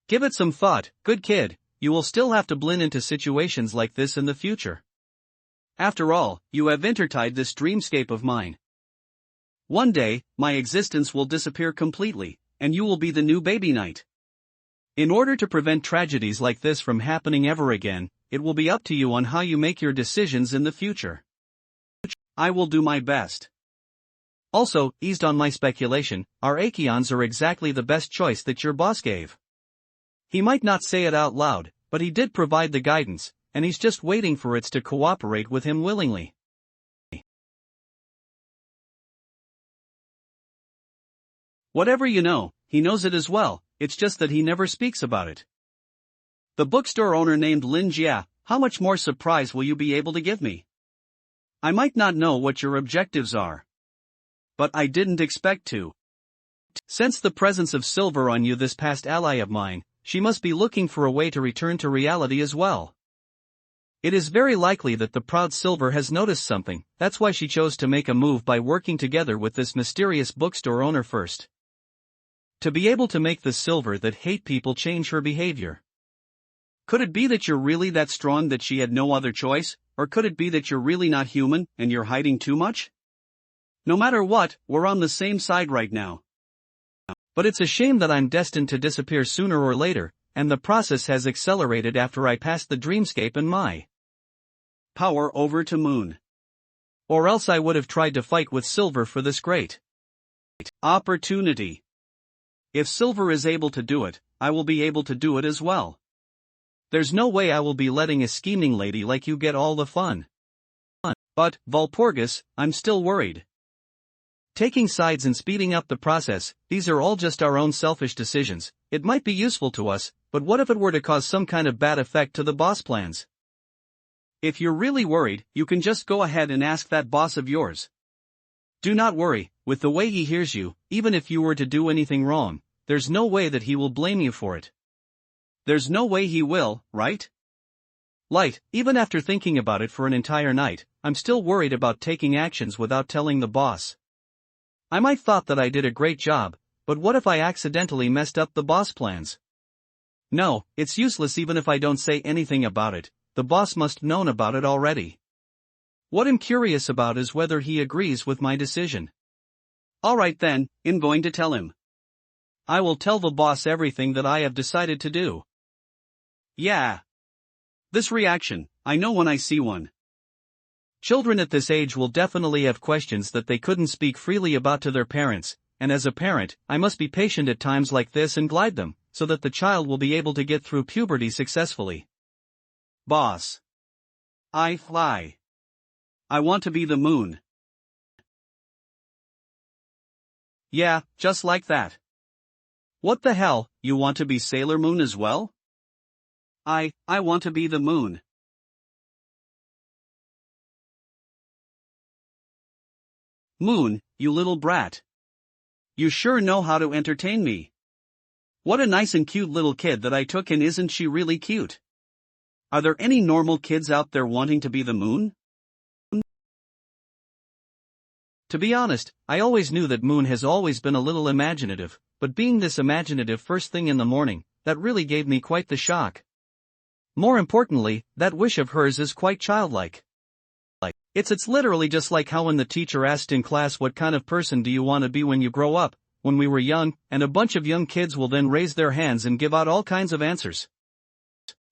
S1: Give it some thought, good kid, you will still have to blend into situations like this in the future. After all, you have intertied this dreamscape of mine. One day, my existence will disappear completely, and you will be the new baby knight. In order to prevent tragedies like this from happening ever again, it will be up to you on how you make your decisions in the future. I will do my best. Also, eased on my speculation, our Acheons are exactly the best choice that your boss gave. He might not say it out loud, but he did provide the guidance, and he's just waiting for it to cooperate with him willingly. Whatever you know, he knows it as well, it's just that he never speaks about it. The bookstore owner named Lin Jia, how much more surprise will you be able to give me? I might not know what your objectives are, but I didn't expect to. Sense the presence of Silver on you, this past ally of mine, she must be looking for a way to return to reality as well. It is very likely that the proud Silver has noticed something, that's why she chose to make a move by working together with this mysterious bookstore owner first. To be able to make the Silver that hate people change her behavior. Could it be that you're really that strong that she had no other choice, or could it be that you're really not human, and you're hiding too much? No matter what, we're on the same side right now. But it's a shame that I'm destined to disappear sooner or later, and the process has accelerated after I passed the dreamscape and my power over to Moon. Or else I would have tried to fight with Silver for this great opportunity. If Silver is able to do it, I will be able to do it as well. There's no way I will be letting a scheming lady like you get all the fun. But, Walpurgis, I'm still worried. Taking sides and speeding up the process, these are all just our own selfish decisions. It might be useful to us, but what if it were to cause some kind of bad effect to the boss plans? If you're really worried, you can just go ahead and ask that boss of yours. Do not worry, with the way he hears you, even if you were to do anything wrong, there's no way that he will blame you for it. There's no way he will, right? Light, even after thinking about it for an entire night, I'm still worried about taking actions without telling the boss. I might thought that I did a great job, but what if I accidentally messed up the boss plans? No, it's useless even if I don't say anything about it, the boss must known about it already. What I'm curious about is whether he agrees with my decision. Alright then, I'm going to tell him. I will tell the boss everything that I have decided to do. Yeah. This reaction, I know when I see one. Children at this age will definitely have questions that they couldn't speak freely about to their parents, and as a parent, I must be patient at times like this and guide them, so that the child will be able to get through puberty successfully. Boss. I fly. I want to be the moon. Yeah, just like that. What the hell, you want to be Sailor Moon as well? I want to be the moon. Moon, you little brat. You sure know how to entertain me. What a nice and cute little kid that I took in, isn't she really cute? Are there any normal kids out there wanting to be the moon? To be honest, I always knew that Moon has always been a little imaginative, but being this imaginative first thing in the morning, that really gave me quite the shock. More importantly, that wish of hers is quite childlike. It's literally just like how when the teacher asked in class what kind of person do you want to be when you grow up, when we were young, and a bunch of young kids will then raise their hands and give out all kinds of answers.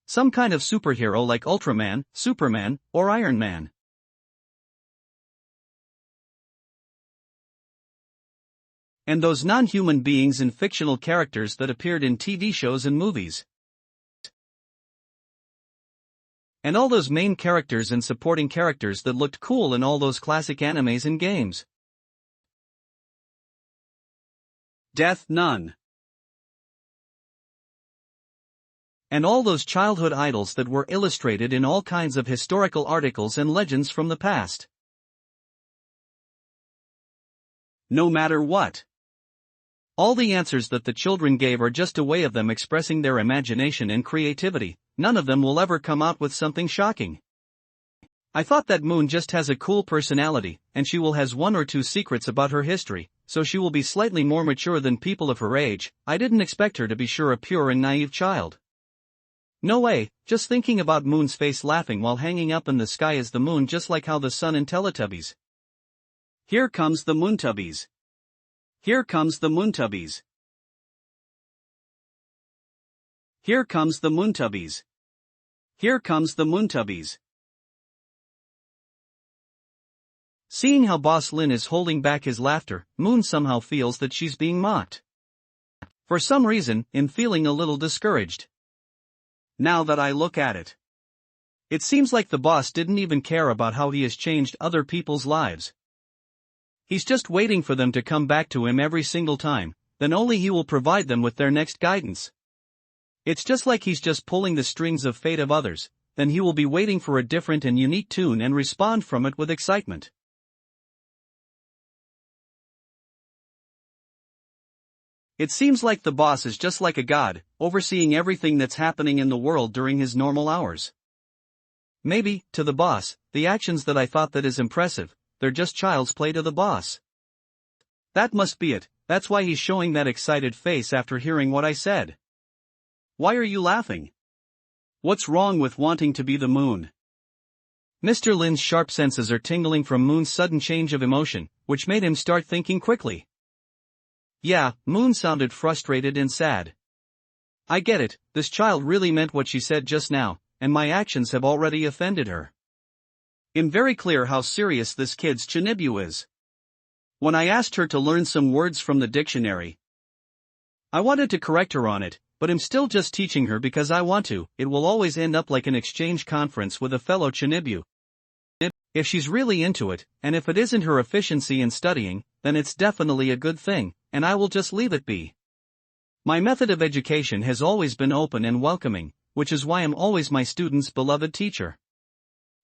S1: Some kind of superhero like Ultraman, Superman, or Iron Man. And those non-human beings and fictional characters that appeared in TV shows and movies. And all those main characters and supporting characters that looked cool in all those classic animes and games. Death Nun. And all those childhood idols that were illustrated in all kinds of historical articles and legends from the past. No matter what. All the answers that the children gave are just a way of them expressing their imagination and creativity. None of them will ever come out with something shocking. I thought that Moon just has a cool personality, and she will has one or two secrets about her history, so she will be slightly more mature than people of her age. I didn't expect her to be sure a pure and naive child.
S2: No way, just thinking about Moon's face laughing while hanging up in the sky is the moon, just like how the sun in Teletubbies.
S1: Here comes the Moontubbies. Here comes the Moontubbies. Here comes the Moontubbies. Here comes the Moontubbies.
S2: Seeing how Boss Lin is holding back his laughter, Moon somehow feels that she's being mocked. For some reason, I'm feeling a little discouraged.
S1: Now that I look at it,
S2: it seems like the boss didn't even care about how he has changed other people's lives. He's just waiting for them to come back to him every single time, then only he will provide them with their next guidance. It's just like he's just pulling the strings of fate of others, then he will be waiting for a different and unique tune and respond from it with excitement.
S1: It seems like the boss is just like a god, overseeing everything that's happening in the world during his normal hours.
S2: Maybe, to the boss, the actions that I thought that is impressive, they're just child's play to the boss.
S1: That must be it, that's why he's showing that excited face after hearing what I said. Why are you laughing? What's wrong with wanting to be the moon?
S2: Mr. Lin's sharp senses are tingling from Moon's sudden change of emotion, which made him start thinking quickly.
S1: Yeah, Moon sounded frustrated and sad.
S2: I get it, this child really meant what she said just now, and my actions have already offended her.
S1: I'm very clear how serious this kid's Chinibu is. When I asked her to learn some words from the dictionary, I wanted to correct her on it, but I'm still just teaching her because I want to. It will always end up like an exchange conference with a fellow Chinibu.
S2: If she's really into it, and if it isn't her efficiency in studying, then it's definitely a good thing, and I will just leave it be. My method of education has always been open and welcoming, which is why I'm always my students' beloved teacher.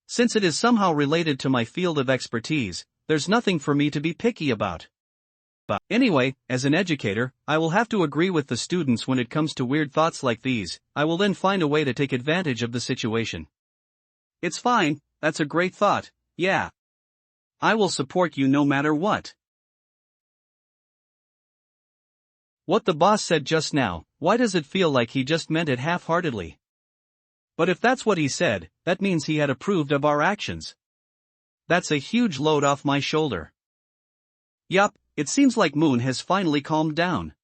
S2: Since it is somehow related to my field of expertise, there's nothing for me to be picky about. But anyway, as an educator, I will have to agree with the students when it comes to weird thoughts like these. I will then find a way to take advantage of the situation.
S1: It's fine, that's a great thought, yeah. I will support you no matter what.
S2: What the boss said just now, why does it feel like he just meant it half-heartedly? But if that's what he said, that means he had approved of our actions. That's a huge load off my shoulder.
S1: Yup, it seems like Moon has finally calmed down.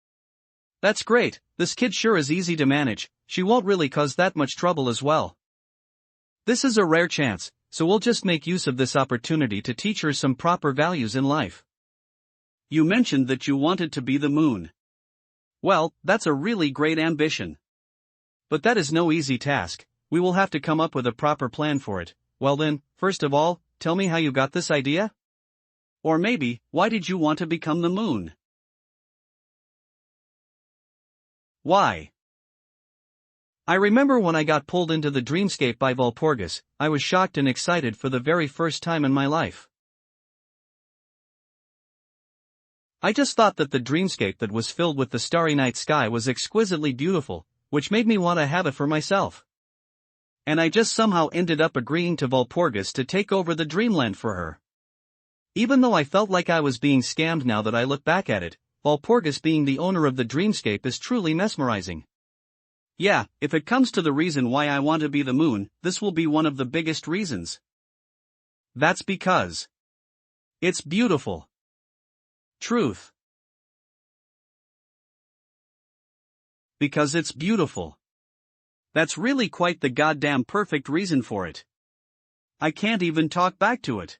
S2: That's great, this kid sure is easy to manage, she won't really cause that much trouble as well. This is a rare chance, so we'll just make use of this opportunity to teach her some proper values in life.
S1: You mentioned that you wanted to be the moon. Well, that's a really great ambition.
S2: But that is no easy task, we will have to come up with a proper plan for it. Well then, first of all, tell me how you got this idea?
S1: Or maybe, why did you want to become the moon? Why?
S2: I remember when I got pulled into the dreamscape by Walpurgis, I was shocked and excited for the very first time in my life. I just thought that the dreamscape that was filled with the starry night sky was exquisitely beautiful, which made me want to have it for myself. And I just somehow ended up agreeing to Walpurgis to take over the dreamland for her. Even though I felt like I was being scammed, now that I look back at it, Walpurgis being the owner of the dreamscape is truly mesmerizing.
S1: Yeah, if it comes to the reason why I want to be the moon, this will be one of the biggest reasons.
S2: That's because it's beautiful.
S1: Truth. Because it's beautiful. That's really quite the goddamn perfect reason for it. I can't even talk back to it.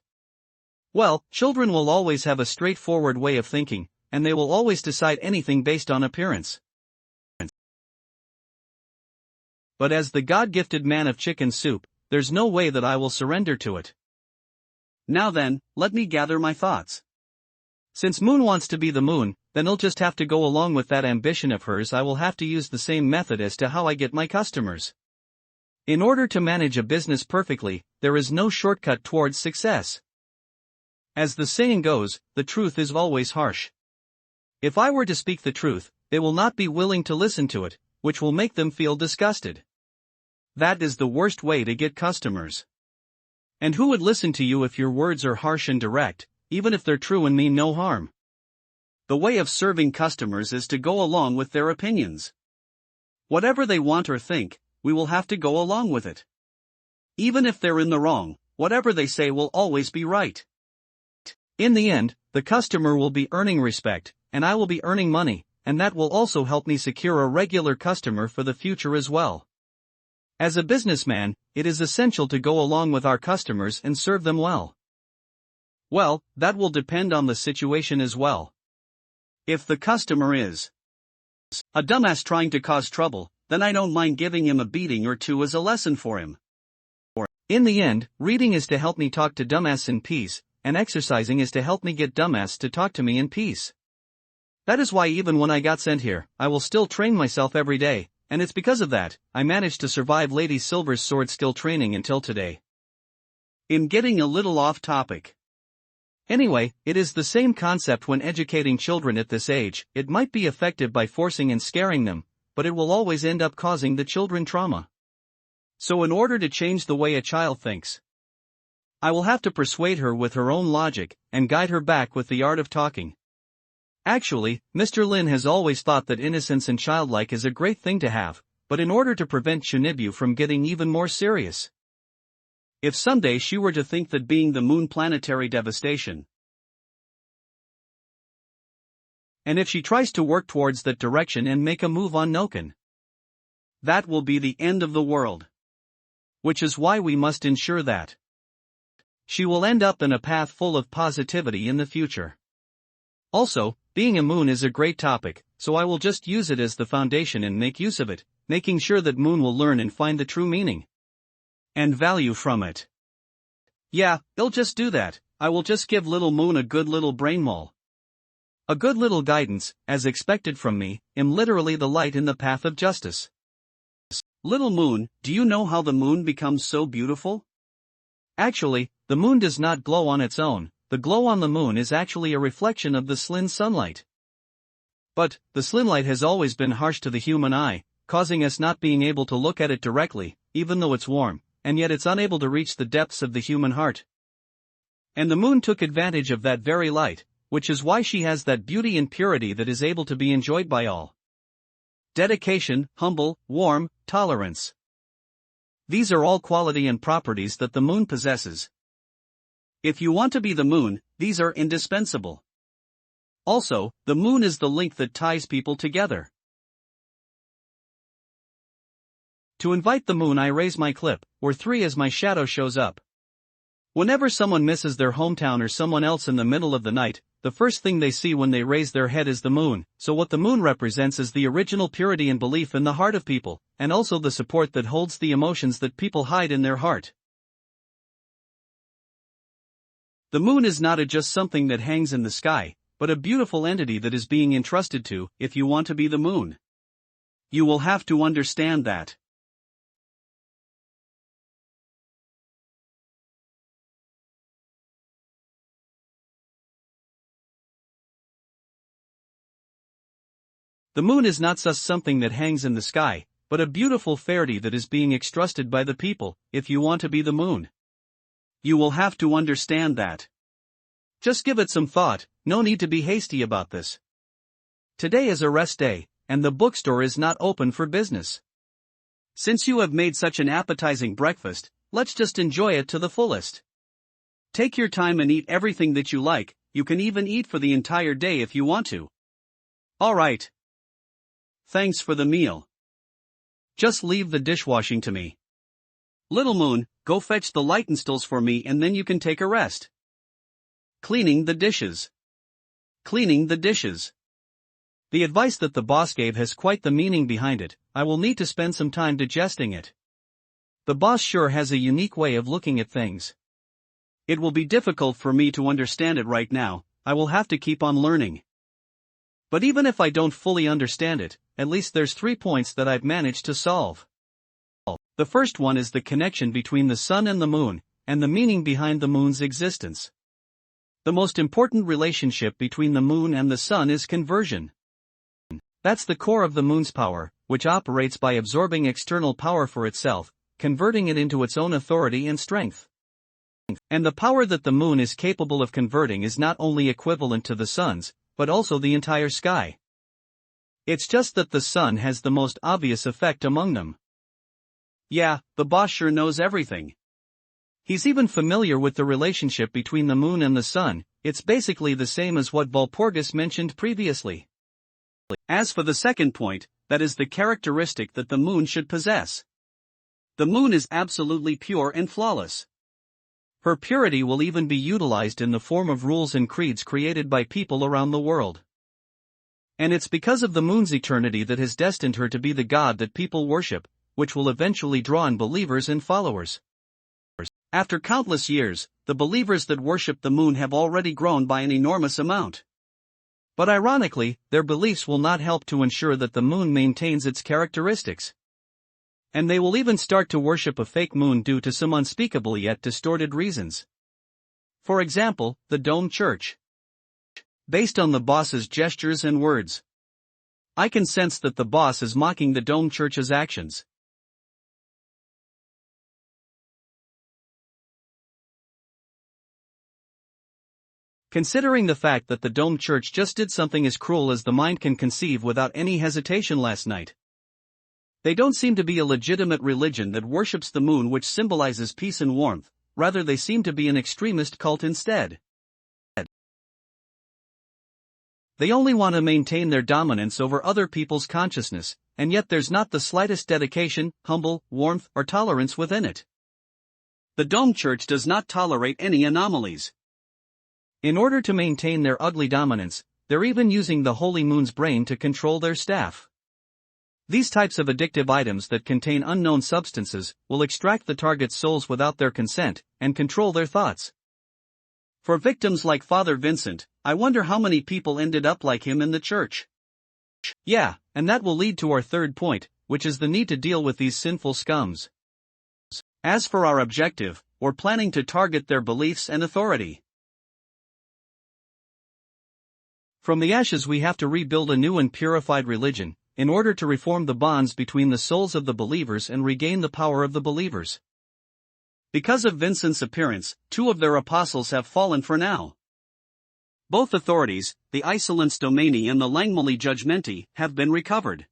S2: Well, children will always have a straightforward way of thinking, and they will always decide anything based on appearance. But as the God-gifted man of chicken soup, there's no way that I will surrender to it.
S1: Now then, let me gather my thoughts.
S2: Since Moon wants to be the moon, then he'll just have to go along with that ambition of hers. I will have to use the same method as to how I get my customers. In order to manage a business perfectly, there is no shortcut towards success. As the saying goes, the truth is always harsh. If I were to speak the truth, they will not be willing to listen to it, which will make them feel disgusted. That is the worst way to get customers. And who would listen to you if your words are harsh and direct, even if they're true and mean no harm?
S1: The way of serving customers is to go along with their opinions. Whatever they want or think, we will have to go along with it. Even if they're in the wrong, whatever they say will always be right.
S2: In the end, the customer will be earning respect, and I will be earning money, and that will also help me secure a regular customer for the future as well. As a businessman, it is essential to go along with our customers and serve them well.
S1: Well, that will depend on the situation as well. If the customer is a dumbass trying to cause trouble, then I don't mind giving him a beating or two as a lesson for him.
S2: In the end, reading is to help me talk to dumbass in peace, and exercising is to help me get dumbass to talk to me in peace. That is why even when I got sent here, I will still train myself every day, and it's because of that, I managed to survive Lady Silver's sword skill training until today.
S1: In getting a little off topic.
S2: Anyway, it is the same concept when educating children at this age. It might be effective by forcing and scaring them, but it will always end up causing the children trauma.
S1: So in order to change the way a child thinks, I will have to persuade her with her own logic, and guide her back with the art of talking. Actually, Mr. Lin has always thought that innocence and childlike is a great thing to have, but in order to prevent Shinibu from getting even more serious. If someday she were to think that being the moon planetary devastation, and if she tries to work towards that direction and make a move on Noken, that will be the end of the world. Which is why we must ensure that she will end up in a path full of positivity in the future. Also, being a moon is a great topic, so I will just use it as the foundation and make use of it, making sure that Moon will learn and find the true meaning and value from it. Yeah, they'll just do that. I will just give little Moon a good little brain mole. A good little guidance, as expected from me, am literally the light in the path of justice. Little Moon, do you know how the moon becomes so beautiful? Actually, the moon does not glow on its own. The glow on the moon is actually a reflection of the Slin sunlight. But, the Slin light has always been harsh to the human eye, causing us not being able to look at it directly, even though it's warm, and yet it's unable to reach the depths of the human heart. And the moon took advantage of that very light, which is why she has that beauty and purity that is able to be enjoyed by all. Dedication, humble, warm, tolerance. These are all quality and properties that the moon possesses. If you want to be the moon, these are indispensable. Also, the moon is the link that ties people together. To invite the moon, I raise my clip, or 3 as my shadow shows up. Whenever someone misses their hometown or someone else in the middle of the night, the first thing they see when they raise their head is the moon. So what the moon represents is the original purity and belief in the heart of people, and also the support that holds the emotions that people hide in their heart. The moon is not just something that hangs in the sky, but a beautiful entity that is being entrusted to. If you want to be the moon, you will have to understand that. The moon is not just something that hangs in the sky, but a beautiful fairy that is being entrusted by the people. If you want to be the moon, you will have to understand that. Just give it some thought, no need to be hasty about this. Today is a rest day, and the bookstore is not open for business. Since you have made such an appetizing breakfast, let's just enjoy it to the fullest. Take your time and eat everything that you like. You can even eat for the entire day if you want to. Alright. Thanks for the meal. Just leave the dishwashing to me. Little Moon, go fetch the lightenstals for me and then you can take a rest. Cleaning the dishes. Cleaning the dishes. The advice that the boss gave has quite the meaning behind it. I will need to spend some time digesting it. The boss sure has a unique way of looking at things. It will be difficult for me to understand it right now. I will have to keep on learning. But even if I don't fully understand it, at least there's 3 points that I've managed to solve. The first one is the connection between the sun and the moon, and the meaning behind the moon's existence. The most important relationship between the moon and the sun is conversion. That's the core of the moon's power, which operates by absorbing external power for itself, converting it into its own authority and strength. And the power that the moon is capable of converting is not only equivalent to the sun's, but also the entire sky. It's just that the sun has the most obvious effect among them. Yeah, the boss sure knows everything.
S2: He's even familiar with the relationship between the moon and the sun. It's basically the same as what Walpurgis mentioned previously.
S1: As for the second point, that is the characteristic that the moon should possess. The moon is absolutely pure and flawless.
S2: Her purity will even be utilized in the form of rules and creeds created by people around the world. And it's because of the moon's eternity that has destined her to be the god that people worship, which will eventually draw in believers and followers.
S1: After countless years, the believers that worship the moon have already grown by an enormous amount.
S2: But ironically, their beliefs will not help to ensure that the moon maintains its characteristics. And they will even start to worship a fake moon due to some unspeakable yet distorted reasons. For example, the Dome Church. Based on the boss's gestures and words, I can sense that the boss is mocking the Dome Church's actions. Considering the fact that the Dome Church just did something as cruel as the mind can conceive without any hesitation last night. They don't seem to be a legitimate religion that worships the moon, which symbolizes peace and warmth, rather they seem to be an extremist cult instead. They only want to maintain their dominance over other people's consciousness, and yet there's not the slightest dedication, humble, warmth, or tolerance within it.
S1: The Dome Church does not tolerate any anomalies.
S2: In order to maintain their ugly dominance, they're even using the holy moon's brain to control their staff. These types of addictive items that contain unknown substances will extract the target's souls without their consent and control their thoughts.
S1: For victims like Father Vincent, I wonder how many people ended up like him in the church.
S2: Yeah, and that will lead to our third point, which is the need to deal with these sinful scums.
S1: As for our objective, we're planning to target their beliefs and authority.
S2: From the ashes we have to rebuild a new and purified religion, in order to reform the bonds between the souls of the believers and regain the power of the believers.
S1: Because of Vincent's appearance, 2 of their apostles have fallen for now. Both authorities, the Isolans Domini and the Langmoli Judgmenti, have been recovered.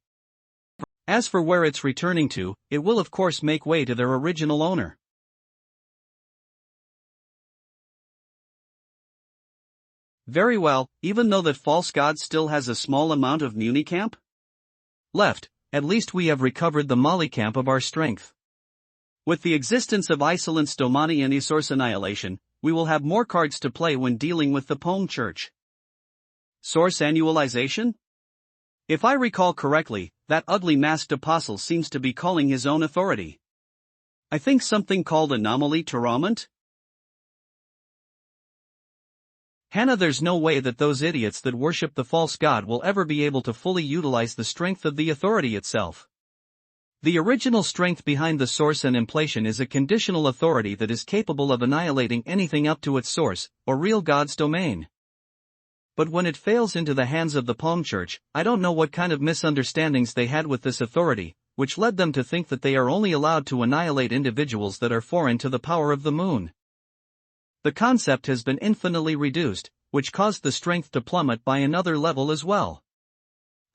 S2: As for where it's returning to, it will of course make way to their original owner.
S1: Very well, even though that false god still has a small amount of Municamp
S2: left, at least we have recovered the Molicamp of our strength.
S1: With the existence of Isolans Domani and Isor's annihilation, we will have more cards to play when dealing with the Dome Church. Source annualization? If I recall correctly, that ugly masked apostle seems to be calling his own authority. I think something called Anomaly Tournament?
S2: Hannah, there's no way that those idiots that worship the false god will ever be able to fully utilize the strength of the authority itself. The original strength behind the source and implation is a conditional authority that is capable of annihilating anything up to its source, or real God's domain. But when it fails into the hands of the Dome Church, I don't know what kind of misunderstandings they had with this authority, which led them to think that they are only allowed to annihilate individuals that are foreign to the power of the moon. The concept has been infinitely reduced, which caused the strength to plummet by another level as well.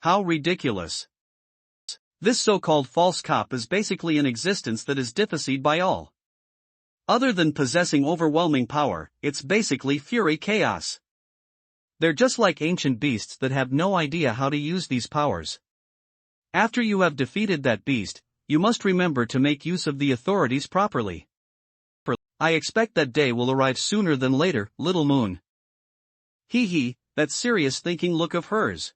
S1: How ridiculous. This so-called false cop is basically an existence that is defied by all. Other than possessing overwhelming power, it's basically fury chaos.
S2: They're just like ancient beasts that have no idea how to use these powers. After you have defeated that beast, you must remember to make use of the authorities properly. I expect that day will arrive sooner than later, little moon.
S1: Hee, that serious thinking look of hers.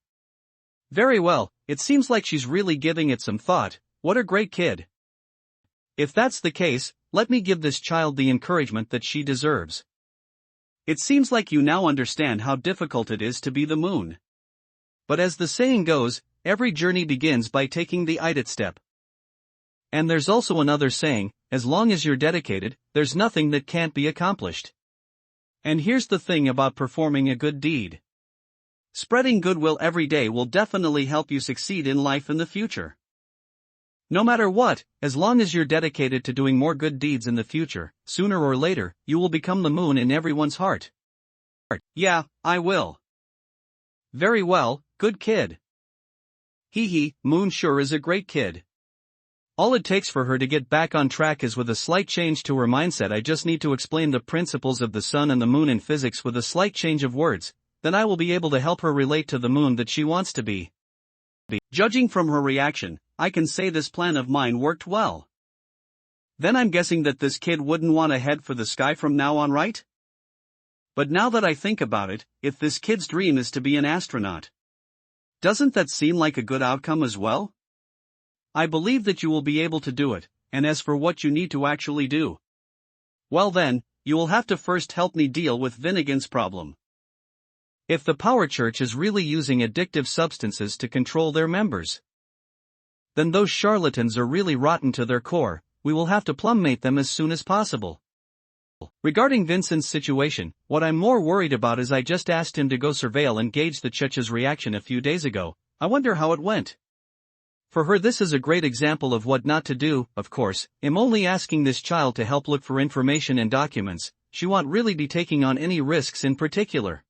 S2: Very well, it seems like she's really giving it some thought. What a great kid. If that's the case, let me give this child the encouragement that she deserves.
S1: It seems like you now understand how difficult it is to be the moon.
S2: But as the saying goes, every journey begins by taking the idit step. And there's also another saying, as long as you're dedicated, there's nothing that can't be accomplished. And here's the thing about performing a good deed. Spreading goodwill every day will definitely help you succeed in life in the future. No matter what, as long as you're dedicated to doing more good deeds in the future, sooner or later, you will become the moon in everyone's heart.
S1: Yeah, I will.
S2: Very well, good kid.
S1: Moon sure is a great kid.
S2: All it takes for her to get back on track is with a slight change to her mindset. I just need to explain the principles of the sun and the moon in physics with a slight change of words, then I will be able to help her relate to the moon that she wants to be.
S1: Judging from her reaction, I can say this plan of mine worked well. Then I'm guessing that this kid wouldn't want to head for the sky from now on, right? But now that I think about it, if this kid's dream is to be an astronaut, doesn't that seem like a good outcome as well? I believe that you will be able to do it, and as for what you need to actually do, well then, you will have to first help me deal with Vinnigan's problem.
S2: If the power church is really using addictive substances to control their members, then those charlatans are really rotten to their core. We will have to plummate them as soon as possible. Regarding Vincent's situation, what I'm more worried about is I just asked him to go surveil and gauge the church's reaction a few days ago. I wonder how it went. For her, this is a great example of what not to do. Of course, I'm only asking this child to help look for information and documents. She won't really be taking on any risks in particular.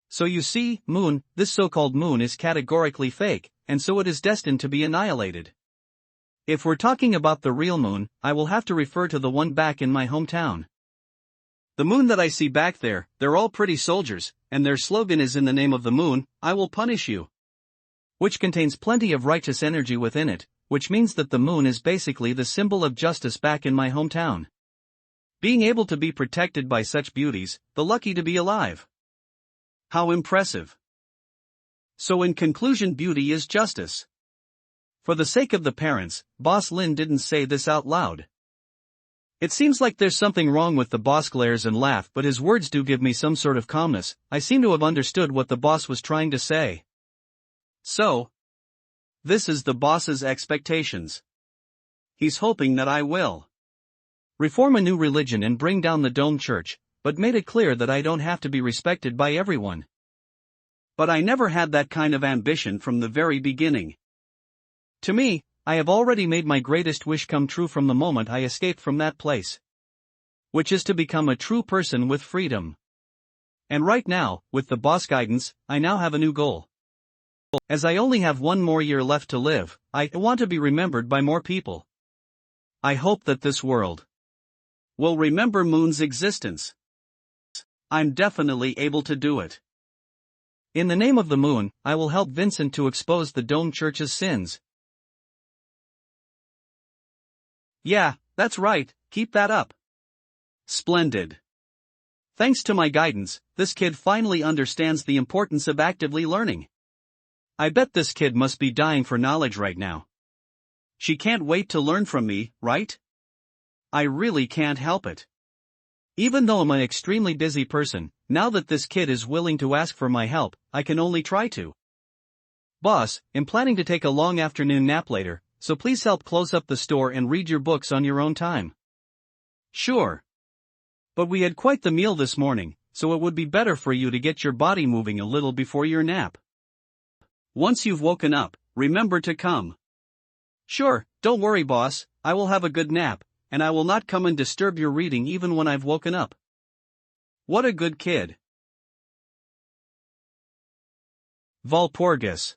S2: So you see, moon, this so-called moon is categorically fake, and so it is destined to be annihilated. If we're talking about the real moon, I will have to refer to the one back in my hometown. The moon that I see back there, they're all pretty soldiers, and their slogan is "In the name of the moon, I will punish you," which contains plenty of righteous energy within it, which means that the moon is basically the symbol of justice back in my hometown. Being able to be protected by such beauties, the lucky to be alive. How impressive. So in conclusion, beauty is justice. For the sake of the parents, Boss Lin didn't say this out loud. It seems like there's something wrong with the boss. Glares and laugh, but his words do give me some sort of calmness. I seem to have understood what the boss was trying to say. So, this is the boss's expectations. He's hoping that I will reform a new religion and bring down the Dome Church, but made it clear that I don't have to be respected by everyone. But I never had that kind of ambition from the very beginning. To me, I have already made my greatest wish come true from the moment I escaped from that place, which is to become a true person with freedom. And right now, with the boss guidance, I now have a new goal. As I only have one more year left to live, I want to be remembered by more people. I hope that this world will remember Moon's existence. I'm definitely able to do it. In the name of the moon, I will help Vincent to expose the Dome Church's sins. Yeah, that's right, keep that up. Splendid. Thanks to my guidance, this kid finally understands the importance of actively learning. I bet this kid must be dying for knowledge right now. She can't wait to learn from me, right? I really can't help it. Even though I'm an extremely busy person, now that this kid is willing to ask for my help, I can only try to. Boss, I'm planning to take a long afternoon nap later, so please help close up the store and read your books on your own time. Sure. But we had quite the meal this morning, so it would be better for you to get your body moving a little before your nap. Once you've woken up, remember to come. Sure, don't worry boss, I will have a good nap, and I will not come and disturb your reading even when I've woken up. What a good kid. Walpurgis.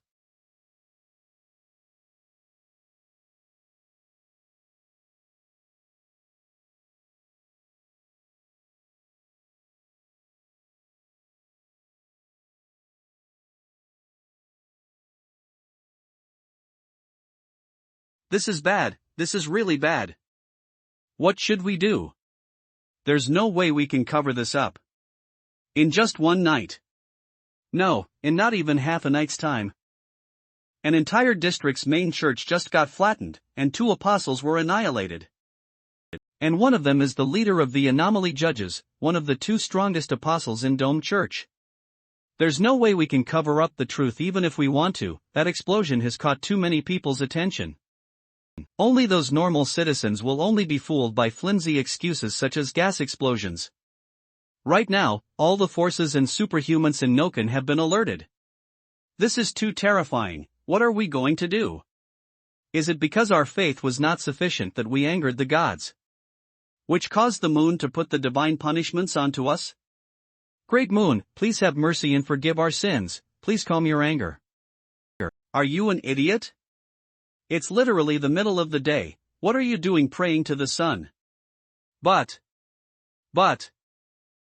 S2: This is bad, this is really bad. What should we do? There's no way we can cover this up in just one night. No, in not even half a night's time. An entire district's main church just got flattened, and 2 apostles were annihilated. And one of them is the leader of the anomaly judges, one of the 2 strongest apostles in Dome Church. There's no way we can cover up the truth even if we want to. That explosion has caught too many people's attention. Only those normal citizens will only be fooled by flimsy excuses such as gas explosions. Right now, all the forces and superhumans in Noken have been alerted. This is too terrifying. What are we going to do? Is it because our faith was not sufficient that we angered the gods, which caused the moon to put the divine punishments onto us? Great moon, please have mercy and forgive our sins. Please calm your anger. Are you an idiot?
S1: It's literally the middle of the day. What are you doing praying to the sun? But,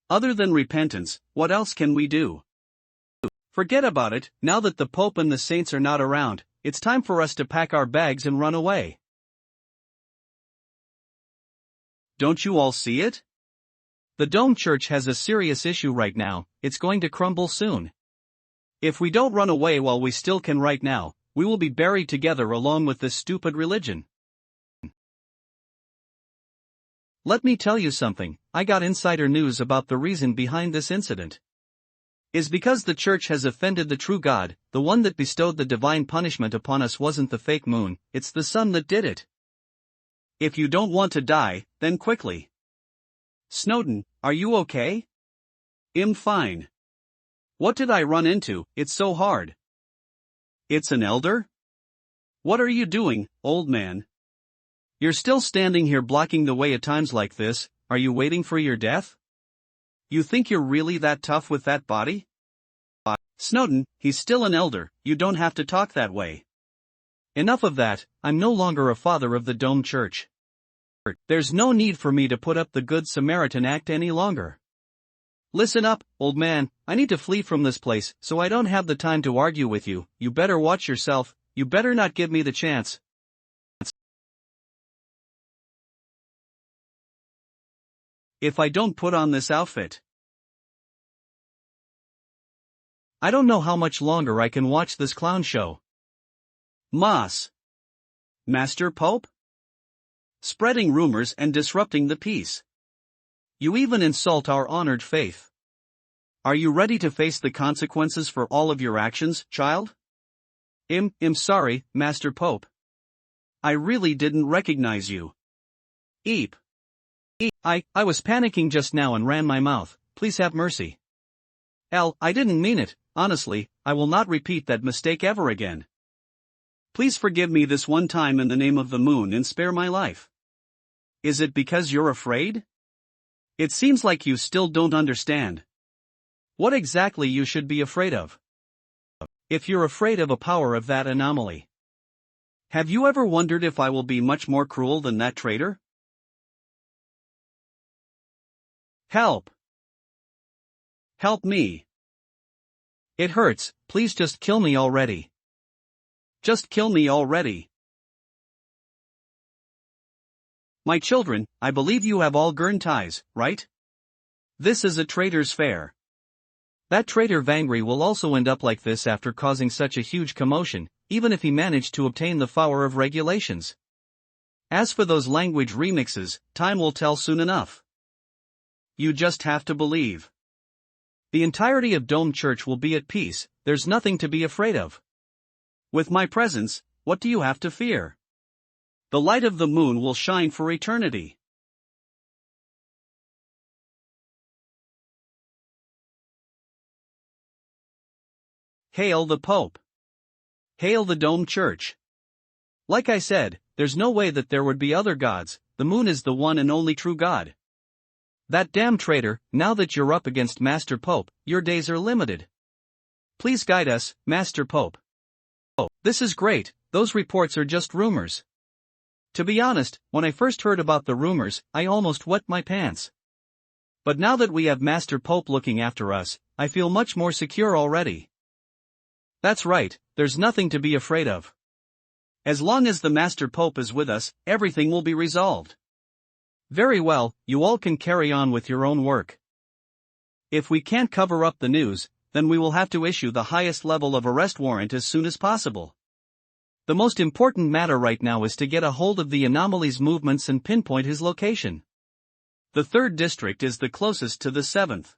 S1: other than repentance, what else can we do? Forget about it. Now that the Pope and the saints are not around, it's time for us to pack our bags and run away. Don't you all see it? The Dome Church has a serious issue right now. It's going to crumble soon. If we don't run away while we still can right now, we will be buried together along with this stupid religion. Let me tell you something. I got insider news about the reason behind this incident. Is because the church has offended the true God. The one that bestowed the divine punishment upon us wasn't the fake moon, it's the sun that did it. If you don't want to die, then quickly. Snowden, are you okay? I'm fine. What did I run into? It's so hard. It's an elder? What are you doing, old man? You're still standing here blocking the way at times like this. Are you waiting for your death? You think you're really that tough with that body? Snowden, he's still an elder, you don't have to talk that way. Enough of that, I'm no longer a father of the Dome Church. There's no need for me to put up the Good Samaritan act any longer. Listen up, old man, I need to flee from this place, so I don't have the time to argue with you. You better watch yourself, you better not give me the chance. If I don't put on this outfit, I don't know how much longer I can watch this clown show. Master Pope? Spreading rumors and disrupting the peace. You even insult our honored faith. Are you ready to face the consequences for all of your actions, child? I'm sorry, Master Pope. I really didn't recognize you. Eep. I was panicking just now and ran my mouth, please have mercy. I didn't mean it, honestly, I will not repeat that mistake ever again. Please forgive me this one time in the name of the moon and spare my life. Is it because you're afraid? It seems like you still don't understand. What exactly you should be afraid of? If you're afraid of a power of that anomaly. Have you ever wondered if I will be much more cruel than that traitor? Help! Help me! It hurts, please just kill me already. Just kill me already. My children, I believe you have all Gurn ties, right? This is a traitor's fair. That traitor Vangry will also end up like this after causing such a huge commotion, even if he managed to obtain the power of regulations. As for those language remixes, time will tell soon enough. You just have to believe. The entirety of Dome Church will be at peace, there's nothing to be afraid of. With my presence, what do you have to fear? The light of the moon will shine for eternity. Hail the Pope. Hail the Dome Church. Like I said, there's no way that there would be other gods, the moon is the one and only true God. That damn traitor, now that you're up against Master Pope, your days are limited. Please guide us, Master Pope. Oh, this is great, those reports are just rumors. To be honest, when I first heard about the rumors, I almost wet my pants. But now that we have Master Pope looking after us, I feel much more secure already. That's right, there's nothing to be afraid of. As long as the Master Pope is with us, everything will be resolved. Very well, you all can carry on with your own work. If we can't cover up the news, then we will have to issue the highest level of arrest warrant as soon as possible. The most important matter right now is to get a hold of the anomaly's movements and pinpoint his location. The 3rd district is the closest to the 7th.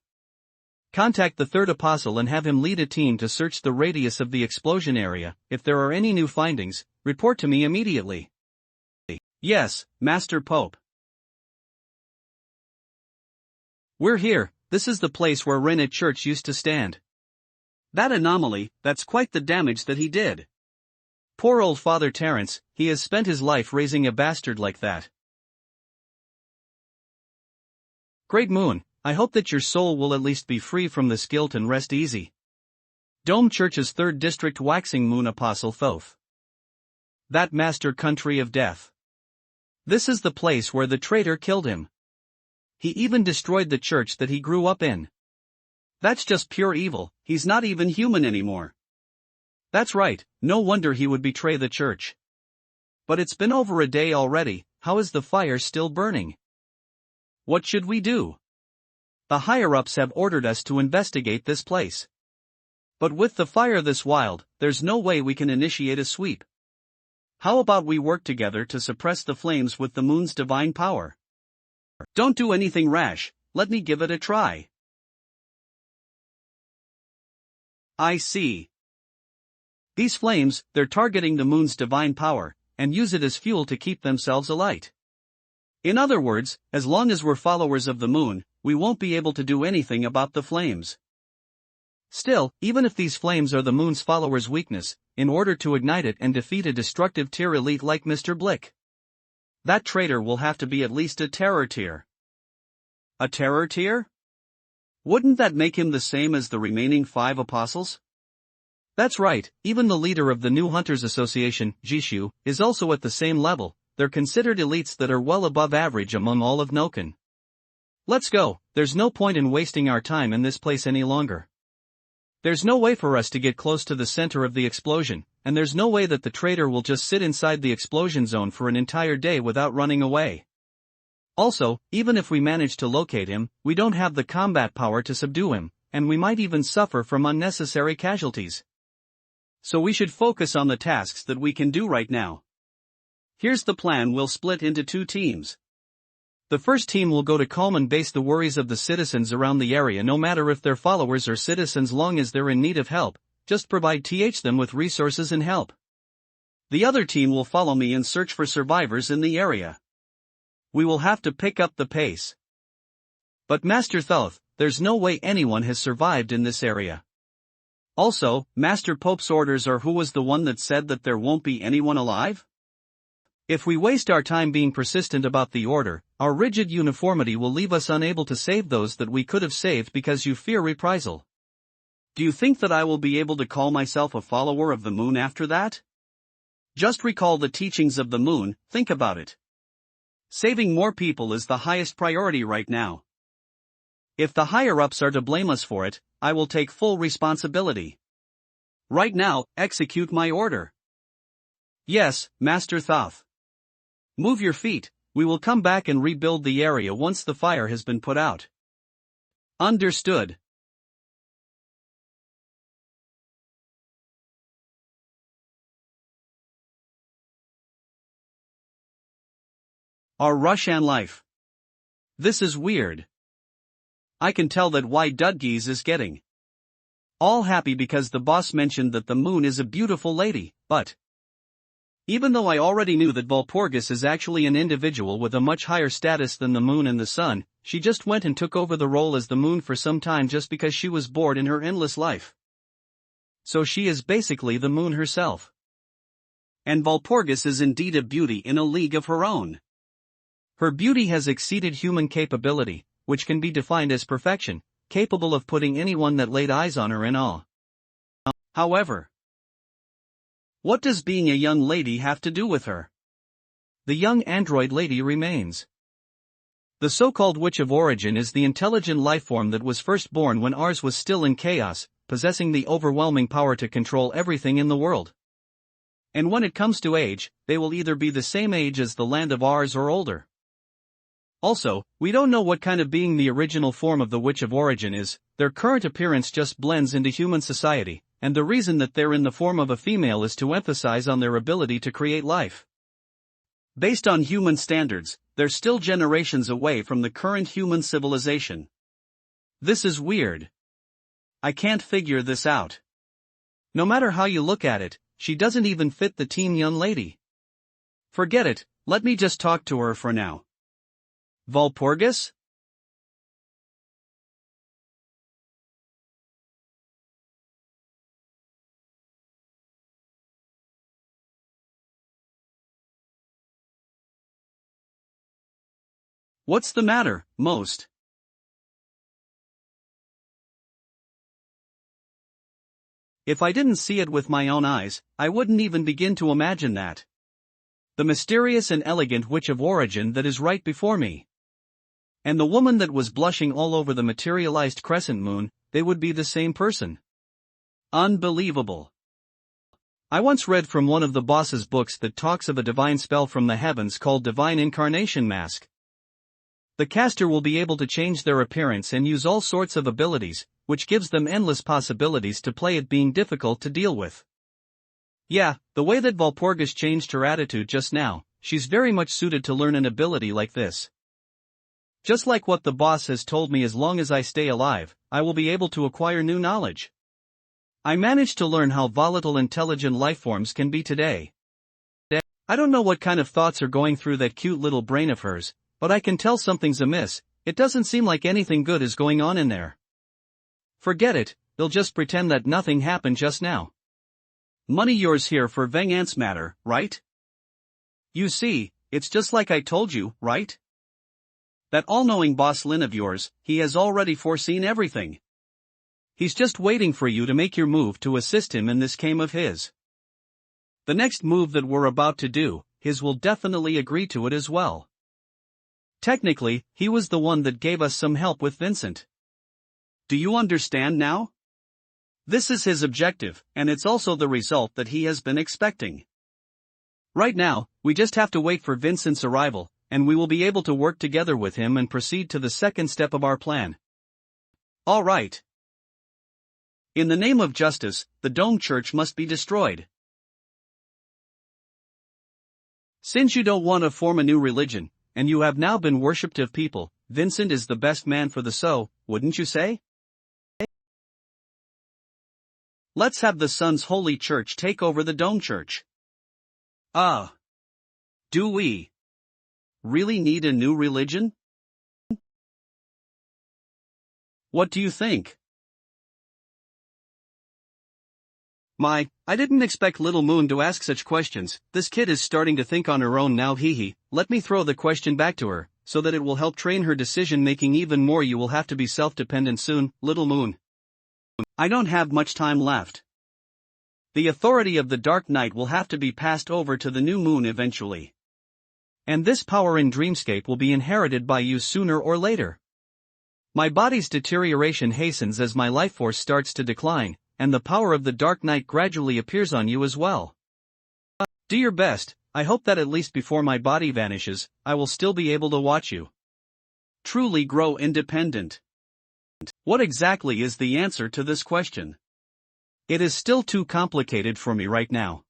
S1: Contact the 3rd apostle and have him lead a team to search the radius of the explosion area. If there are any new findings, report to me immediately. Yes, Master Pope. We're here, this is the place where Rennet Church used to stand. That anomaly, that's quite the damage that he did. Poor old Father Terence, he has spent his life raising a bastard like that. Great Moon, I hope that your soul will at least be free from this guilt and rest easy. Dome Church's 3rd District Waxing Moon Apostle Thoth.
S2: That master country of death. This is the place where the traitor killed him. He even destroyed the church that he grew up in.
S1: That's just pure evil, he's not even human anymore.
S2: That's right, no wonder he would betray the church. But it's been over a day already, how is the fire still burning?
S1: What should we do?
S2: The higher-ups have ordered us to investigate this place.
S1: But with the fire this wild, there's no way we can initiate a sweep. How about we work together to suppress the flames with the moon's divine power? Don't do anything rash, let me give it a try. I see. These flames, they're targeting the moon's divine power, and use it as fuel to keep themselves alight. In other words, as long as we're followers of the moon, we won't be able to do anything about the flames.
S2: Still, even if these flames are the moon's followers' weakness, in order to ignite it and defeat a destructive tier elite like Mr. Blick,
S1: that traitor will have to be at least a terror tier. A terror tier? Wouldn't that make him the same as the remaining 5 apostles?
S2: That's right, even the leader of the new Hunters Association, Jishu, is also at the same level. They're considered elites that are well above average among all of Noken. Let's go, there's no point in wasting our time in this place any longer. There's no way for us to get close to the center of the explosion, and there's no way that the traitor will just sit inside the explosion zone for an entire day without running away. Also, even if we manage to locate him, we don't have the combat power to subdue him, and we might even suffer from unnecessary casualties.
S1: So we should focus on the tasks that we can do right now. Here's the plan, we'll split into 2 teams.
S2: The first team will go to calm and base the worries of the citizens around the area, no matter if they're followers or citizens, long as they're in need of help, just provide them with resources and help.
S1: The other team will follow me and search for survivors in the area. We will have to pick up the pace.
S2: But Master Thoth, there's no way anyone has survived in this area.
S1: Also, Master Pope's orders are, who was the one that said that there won't be anyone alive?
S2: If we waste our time being persistent about the order, our rigid uniformity will leave us unable to save those that we could have saved because you fear reprisal.
S1: Do you think that I will be able to call myself a follower of the moon after that? Just recall the teachings of the moon, think about it. Saving more people is the highest priority right now. If the higher-ups are to blame us for it, I will take full responsibility. Right now, execute my order. Yes, Master Thoth. Move your feet, we will come back and rebuild the area once the fire has been put out. Understood. Our Russian life. This is weird. I can tell that why Dudgees is getting all happy because the boss mentioned that the moon is a beautiful lady, but even though I already knew that Walpurgis is actually an individual with a much higher status than the moon and the sun, she just went and took over the role as the moon for some time just because she was bored in her endless life. So she is basically the moon herself. And Walpurgis is indeed a beauty in a league of her own. Her beauty has exceeded human capability, which can be defined as perfection, capable of putting anyone that laid eyes on her in awe. However, what does being a young lady have to do with her?
S2: The young android lady remains. The so-called Witch of Origin is the intelligent lifeform that was first born when ours was still in chaos, possessing the overwhelming power to control everything in the world. And when it comes to age, they will either be the same age as the land of ours or older. Also, we don't know what kind of being the original form of the Witch of Origin is, their current appearance just blends into human society, and the reason that they're in the form of a female is to emphasize on their ability to create life. Based on human standards, they're still generations away from the current human civilization. This is weird. I can't figure this out. No matter how you look at it, she doesn't even fit the teen young lady. Forget it, let me just talk to her for now. Walpurgis? What's the matter, Most? If I didn't see it with my own eyes, I wouldn't even begin to imagine that. The mysterious and elegant witch of origin that is right before me. And the woman that was blushing all over the materialized crescent moon, they would be the same person. Unbelievable. I once read from one of the boss's books that talks of a divine spell from the heavens called Divine Incarnation Mask. The caster will be able to change their appearance and use all sorts of abilities, which gives them endless possibilities to play it being difficult to deal with. Yeah, the way that Walpurgis changed her attitude just now, she's very much suited to learn an ability like this. Just like what the boss has told me, as long as I stay alive, I will be able to acquire new knowledge. I managed to learn how volatile intelligent lifeforms can be today. I don't know what kind of thoughts are going through that cute little brain of hers, but I can tell something's amiss. It doesn't seem like anything good is going on in there. Forget it, they'll just pretend that nothing happened just now. Money yours here for vengeance matter, right? You see, it's just like I told you, right? That all-knowing boss Lin of yours, he has already foreseen everything. He's just waiting for you to make your move to assist him in this game of his. The next move that we're about to do, his will definitely agree to it as well. Technically, he was the one that gave us some help with Vincent. Do you understand now? This is his objective, and it's also the result that he has been expecting. Right now, we just have to wait for Vincent's arrival, and we will be able to work together with him and proceed to the second step of our plan. All right. In the name of justice, the Dome Church must be destroyed. Since you don't want to form a new religion, and you have now been worshipped of people, Vincent is the best man for the so, wouldn't you say? Let's have the Sun's Holy Church take over the Dome Church. Do we really need a new religion? What do you think? I didn't expect Little Moon to ask such questions. This kid is starting to think on her own now. Let me throw the question back to her, so that it will help train her decision making even more. You will have to be self-dependent soon, Little Moon. I don't have much time left. The authority of the Dark Knight will have to be passed over to the new moon eventually. And this power in Dreamscape will be inherited by you sooner or later. My body's deterioration hastens as my life force starts to decline, and the power of the Dark Knight gradually appears on you as well. Do your best. I hope that at least before my body vanishes, I will still be able to watch you truly grow independent. What exactly is the answer to this question? It is still too complicated for me right now.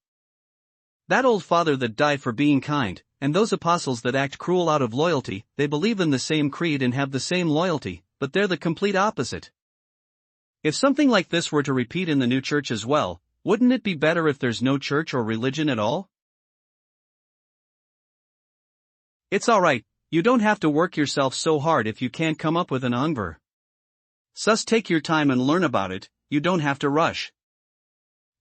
S2: That old father that died for being kind, and those apostles that act cruel out of loyalty, they believe in the same creed and have the same loyalty, but they're the complete opposite. If something like this were to repeat in the new church as well, wouldn't it be better if there's no church or religion at all? It's alright, you don't have to work yourself so hard if you can't come up with an answer. Sus, take your time and learn about it, you don't have to rush.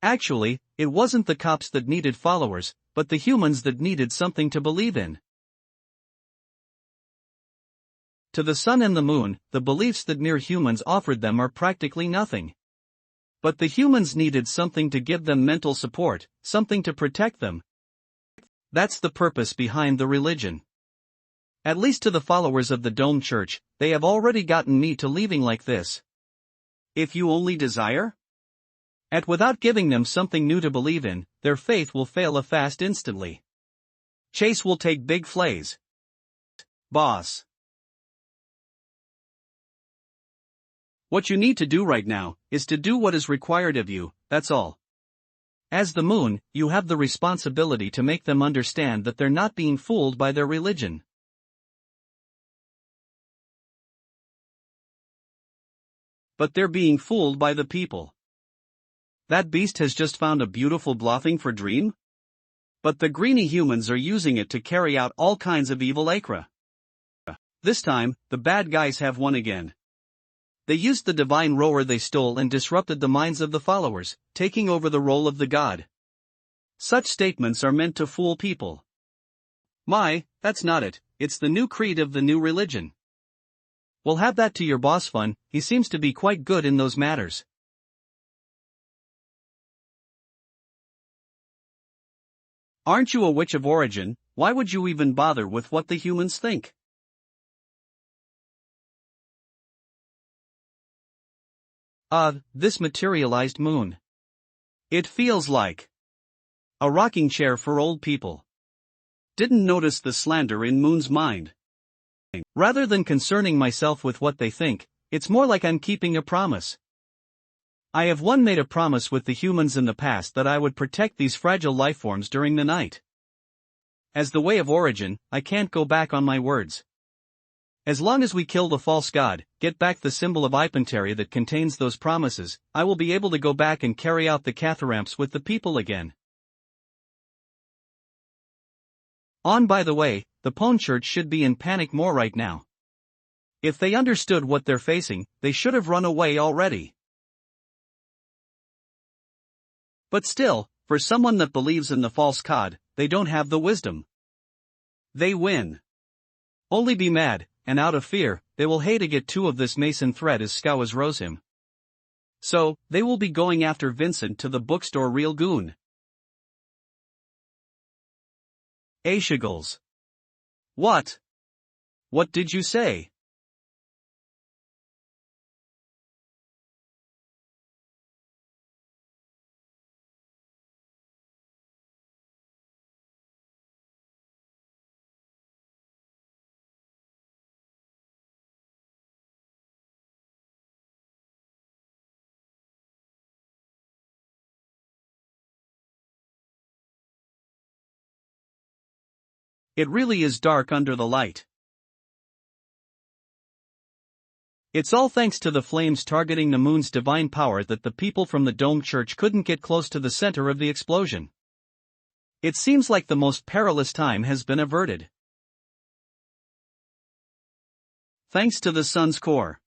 S2: Actually, it wasn't the cops that needed followers, but the humans that needed something to believe in. To the sun and the moon, the beliefs that mere humans offered them are practically nothing. But the humans needed something to give them mental support, something to protect them. That's the purpose behind the religion. At least to the followers of the Dome Church, they have already gotten me to leaving like this. If you only desire? Without giving them something new to believe in, their faith will fail fast instantly. Chase will take big flays. Boss. What you need to do right now, is to do what is required of you, that's all. As the moon, you have the responsibility to make them understand that they're not being fooled by their religion. But they're being fooled by the people. That beast has just found a beautiful bluffing for dream? But the greeny humans are using it to carry out all kinds of evil acra. This time, the bad guys have won again. They used the divine rower they stole and disrupted the minds of the followers, taking over the role of the god. Such statements are meant to fool people. That's not it, it's the new creed of the new religion. We'll have that to your boss fun, he seems to be quite good in those matters.
S1: Aren't you a witch of origin? Why would you even bother with what the humans think?
S2: This materialized moon.
S1: It feels like a rocking chair for old people. Didn't notice the slander in Moon's mind.
S2: Rather than concerning myself with what they think, it's more like I'm keeping a promise. I have made a promise with the humans in the past that I would protect these fragile lifeforms during the night. As the way of origin, I can't go back on my words. As long as we kill the false god, get back the symbol of Ipanteri that contains those promises, I will be able to go back and carry out the Catharamps with the people again. By the way, the Pone Church should be in panic more right now. If they understood what they're facing, they should have run away already. But still, for someone that believes in the false god, they don't have the wisdom. They win. Only be mad, and out of fear, they will hate to get two of this mason thread as scow as rose him. So, they will be going after Vincent to the bookstore real goon. Ashiggles. What? What did you say? It really is dark under the light. It's all thanks to the flames targeting the moon's divine power that the people from the Dome Church couldn't get close to the center of the explosion. It seems like the most perilous time has been averted. Thanks to the sun's core.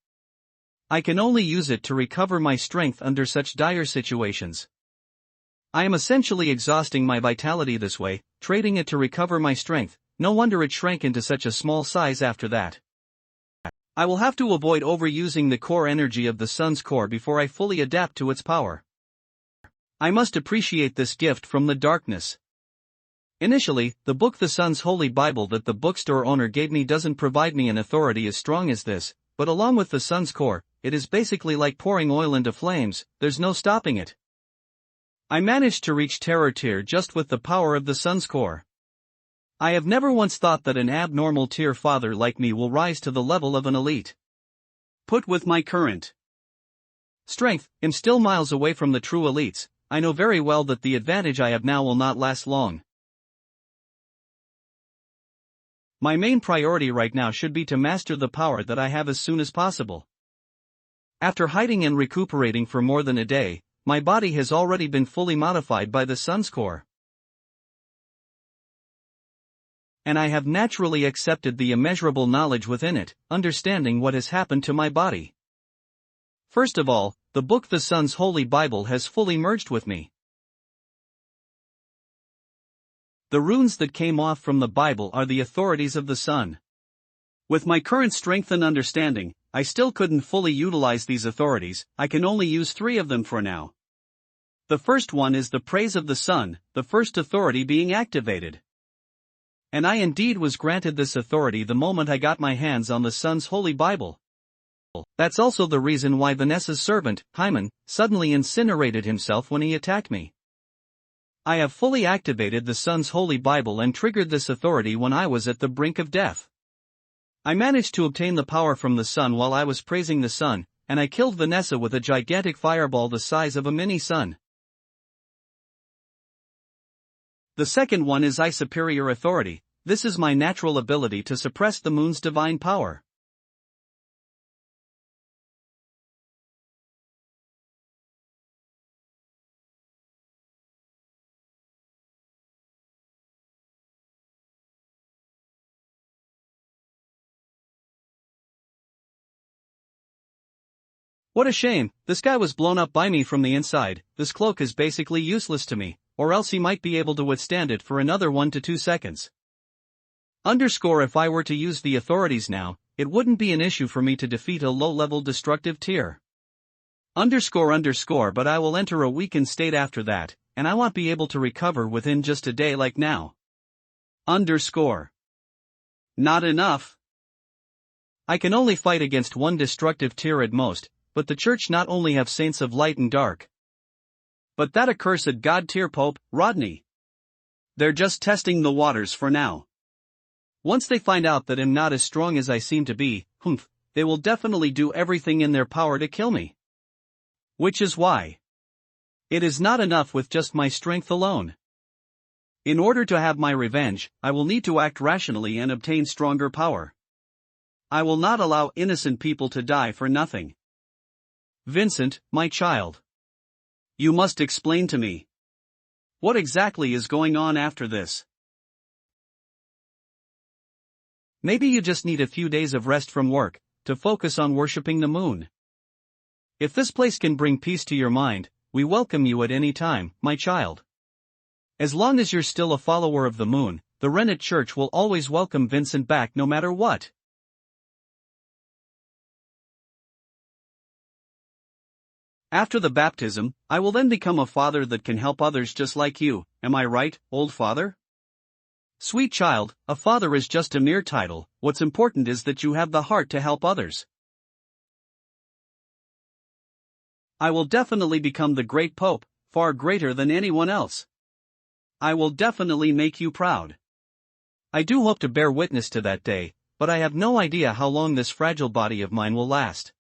S2: I can only use it to recover my strength under such dire situations. I am essentially exhausting my vitality this way, trading it to recover my strength. No wonder it shrank into such a small size after that. I will have to avoid overusing the core energy of the sun's core before I fully adapt to its power. I must appreciate this gift from the darkness. Initially, the book The Sun's Holy Bible that the bookstore owner gave me doesn't provide me an authority as strong as this, but along with the sun's core, it is basically like pouring oil into flames, there's no stopping it. I managed to reach Terror Tier just with the power of the sun's core. I have never once thought that an abnormal tier father like me will rise to the level of an elite. Put with my current strength, I'm still miles away from the true elites. I know very well that the advantage I have now will not last long. My main priority right now should be to master the power that I have as soon as possible. After hiding and recuperating for more than a day, my body has already been fully modified by the sun's core. And I have naturally accepted the immeasurable knowledge within it, understanding what has happened to my body. First of all, the book The Sun's Holy Bible has fully merged with me. The runes that came off from the Bible are the authorities of the sun. With my current strength and understanding, I still couldn't fully utilize these authorities. I can only use 3 of them for now. The first one is the praise of the sun, the first authority being activated. And I indeed was granted this authority the moment I got my hands on the sun's holy Bible. That's also the reason why Vanessa's servant, Hyman, suddenly incinerated himself when he attacked me. I have fully activated the sun's holy Bible and triggered this authority when I was at the brink of death. I managed to obtain the power from the sun while I was praising the sun, and I killed Vanessa with a gigantic fireball the size of a mini-sun. The second one is I superior authority. This is my natural ability to suppress the moon's divine power. What a shame, this guy was blown up by me from the inside. This cloak is basically useless to me, or else he might be able to withstand it for another 1 to 2 seconds. If I were to use the authorities now, it wouldn't be an issue for me to defeat a low-level destructive tier. But I will enter a weakened state after that, and I want to be able to recover within just a day like now.
S1: Underscore. Not enough.
S2: I can only fight against one destructive tier at most, but the church not only have saints of light and dark.
S1: But that accursed God-tier Pope, Rodney. They're just testing the waters for now. Once they find out that I'm not as strong as I seem to be, they will definitely do everything in their power to kill me. Which is why it is not enough with just my strength alone. In order to have my revenge, I will need to act rationally and obtain stronger power. I will not allow innocent people to die for nothing.
S2: Vincent, my child.
S1: You must explain to me. What exactly is going on after this?
S2: Maybe you just need a few days of rest from work, to focus on worshipping the moon. If this place can bring peace to your mind, we welcome you at any time, my child. As long as you're still a follower of the moon, the Rennet Church will always welcome Vincent back no matter what.
S1: After the baptism, I will then become a father that can help others just like you, am I right, old father?
S2: Sweet child, a father is just a mere title, what's important is that you have the heart to help others.
S1: I will definitely become the great Pope, far greater than anyone else. I will definitely make you proud.
S2: I do hope to bear witness to that day, but I have no idea how long this fragile body of mine will last.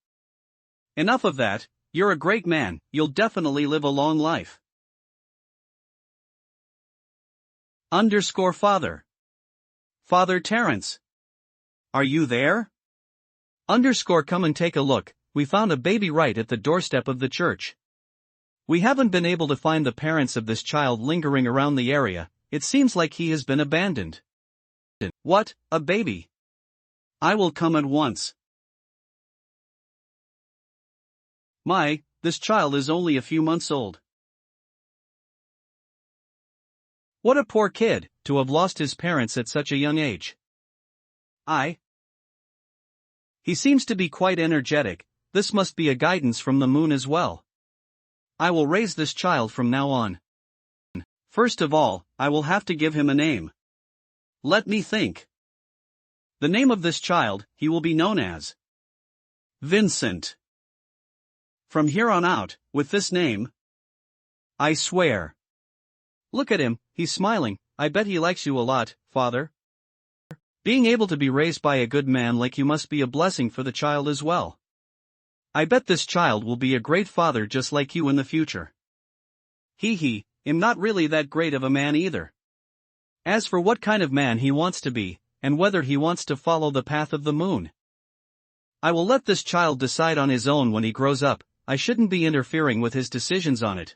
S1: Enough of that, you're a great man, you'll definitely live a long life. Underscore father. Father Terence. Are you there?
S2: Underscore come and take a look, we found a baby right at the doorstep of the church. We haven't been able to find the parents of this child lingering around the area, it seems like he has been abandoned.
S1: What, a baby? I will come at once. This child is only a few months old.
S2: What a poor kid, to have lost his parents at such a young age. He seems to be quite energetic, this must be a guidance from the moon as well. I will raise this child from now on.
S1: First of all, I will have to give him a name. Let me think. The name of this child, he will be known as Vincent. From here on out, with this name, I swear.
S2: Look at him, he's smiling, I bet he likes you a lot, father. Being able to be raised by a good man like you must be a blessing for the child as well. I bet this child will be a great father just like you in the future.
S1: I'm not really that great of a man either.
S2: As for what kind of man he wants to be, and whether he wants to follow the path of the moon, I will let this child decide on his own when he grows up, I shouldn't be interfering with his decisions on it.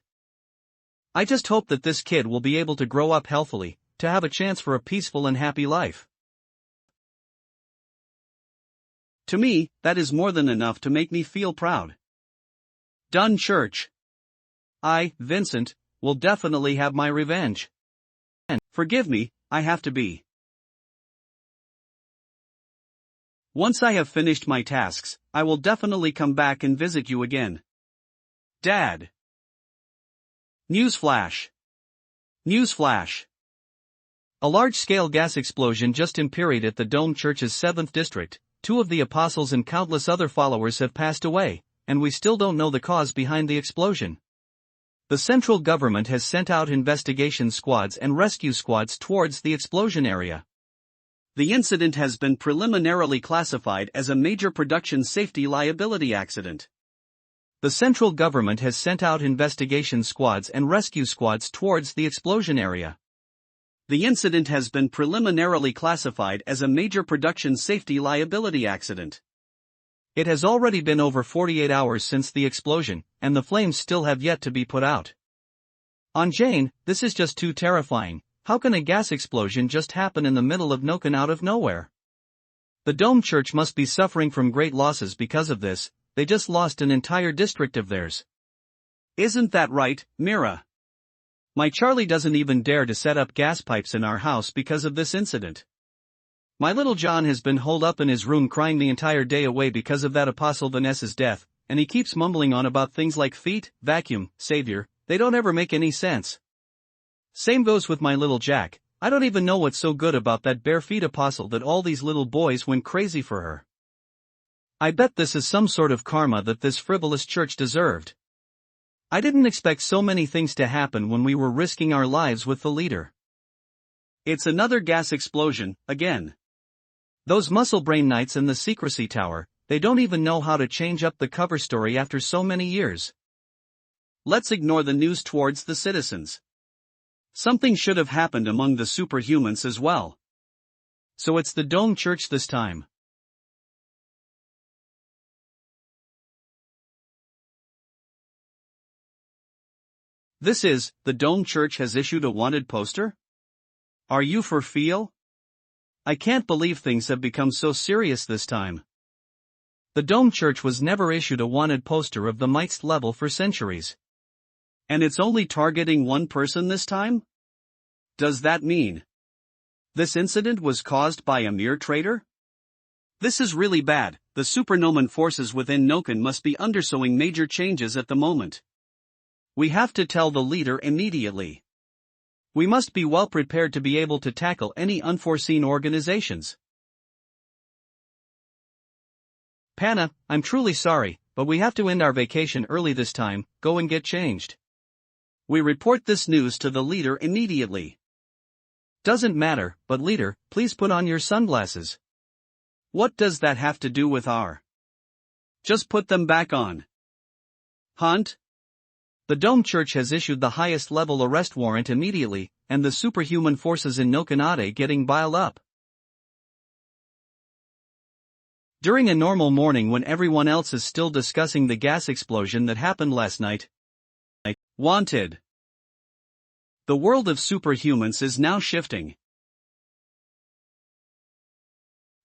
S2: I just hope that this kid will be able to grow up healthily, to have a chance for a peaceful and happy life.
S1: To me, that is more than enough to make me feel proud. Done church. I, Vincent, will definitely have my revenge. And, forgive me, I have to be. Once I have finished my tasks, I will definitely come back and visit you again. Dad. Newsflash. Newsflash.
S2: A large-scale gas explosion just imperilled at the Dome Church's 7th district, 2 of the apostles and countless other followers have passed away, and we still don't know the cause behind the explosion. The central government has sent out investigation squads and rescue squads towards the explosion area.
S1: The incident has been preliminarily classified as a major production safety liability accident.
S2: The central government has sent out investigation squads and rescue squads towards the explosion area.
S1: The incident has been preliminarily classified as a major production safety liability accident.
S2: It has already been over 48 hours since the explosion, and the flames still have yet to be put out. On Jane, this is just too terrifying. How can a gas explosion just happen in the middle of Nokan out of nowhere? The Dome Church must be suffering from great losses because of this, they just lost an entire district of theirs.
S1: Isn't that right, Mira? My Charlie doesn't even dare to set up gas pipes in our house because of this incident. My little John has been holed up in his room crying the entire day away because of that Apostle Vanessa's death, and he keeps mumbling on about things like feet, vacuum, savior, they don't ever make any sense.
S2: Same goes with my little Jack. I don't even know what's so good about that bare feet apostle that all these little boys went crazy for her. I bet this is some sort of karma that this frivolous church deserved. I didn't expect so many things to happen when we were risking our lives with the leader.
S1: It's another gas explosion, again.
S2: Those muscle brain knights in the secrecy tower, they don't even know how to change up the cover story after so many years.
S1: Let's ignore the news towards the citizens. Something should have happened among the superhumans as well.
S2: So it's the Dome Church this time.
S1: This is, the Dome Church has issued a wanted poster? Are you for real? I can't believe things have become so serious this time.
S2: The Dome Church was never issued a wanted poster of the mightiest level for centuries.
S1: And it's only targeting one person this time? Does that mean this incident was caused by a mere traitor? This is really bad. The supernomen forces within Noken must be undergoing major changes at the moment. We have to tell the leader immediately. We must be well prepared to be able to tackle any unforeseen organizations.
S2: Panna, I'm truly sorry, but we have to end our vacation early this time. Go and get changed.
S1: We report this news to the leader immediately.
S2: Doesn't matter, but leader, please put on your sunglasses.
S1: What does that have to do with our? Just put them back on. Hunt?
S2: The Dome Church has issued the highest level arrest warrant immediately, and the superhuman forces in Nokanade getting piled up. During a normal morning when everyone else is still discussing the gas explosion that happened last night.
S1: Wanted. The world of superhumans is now shifting.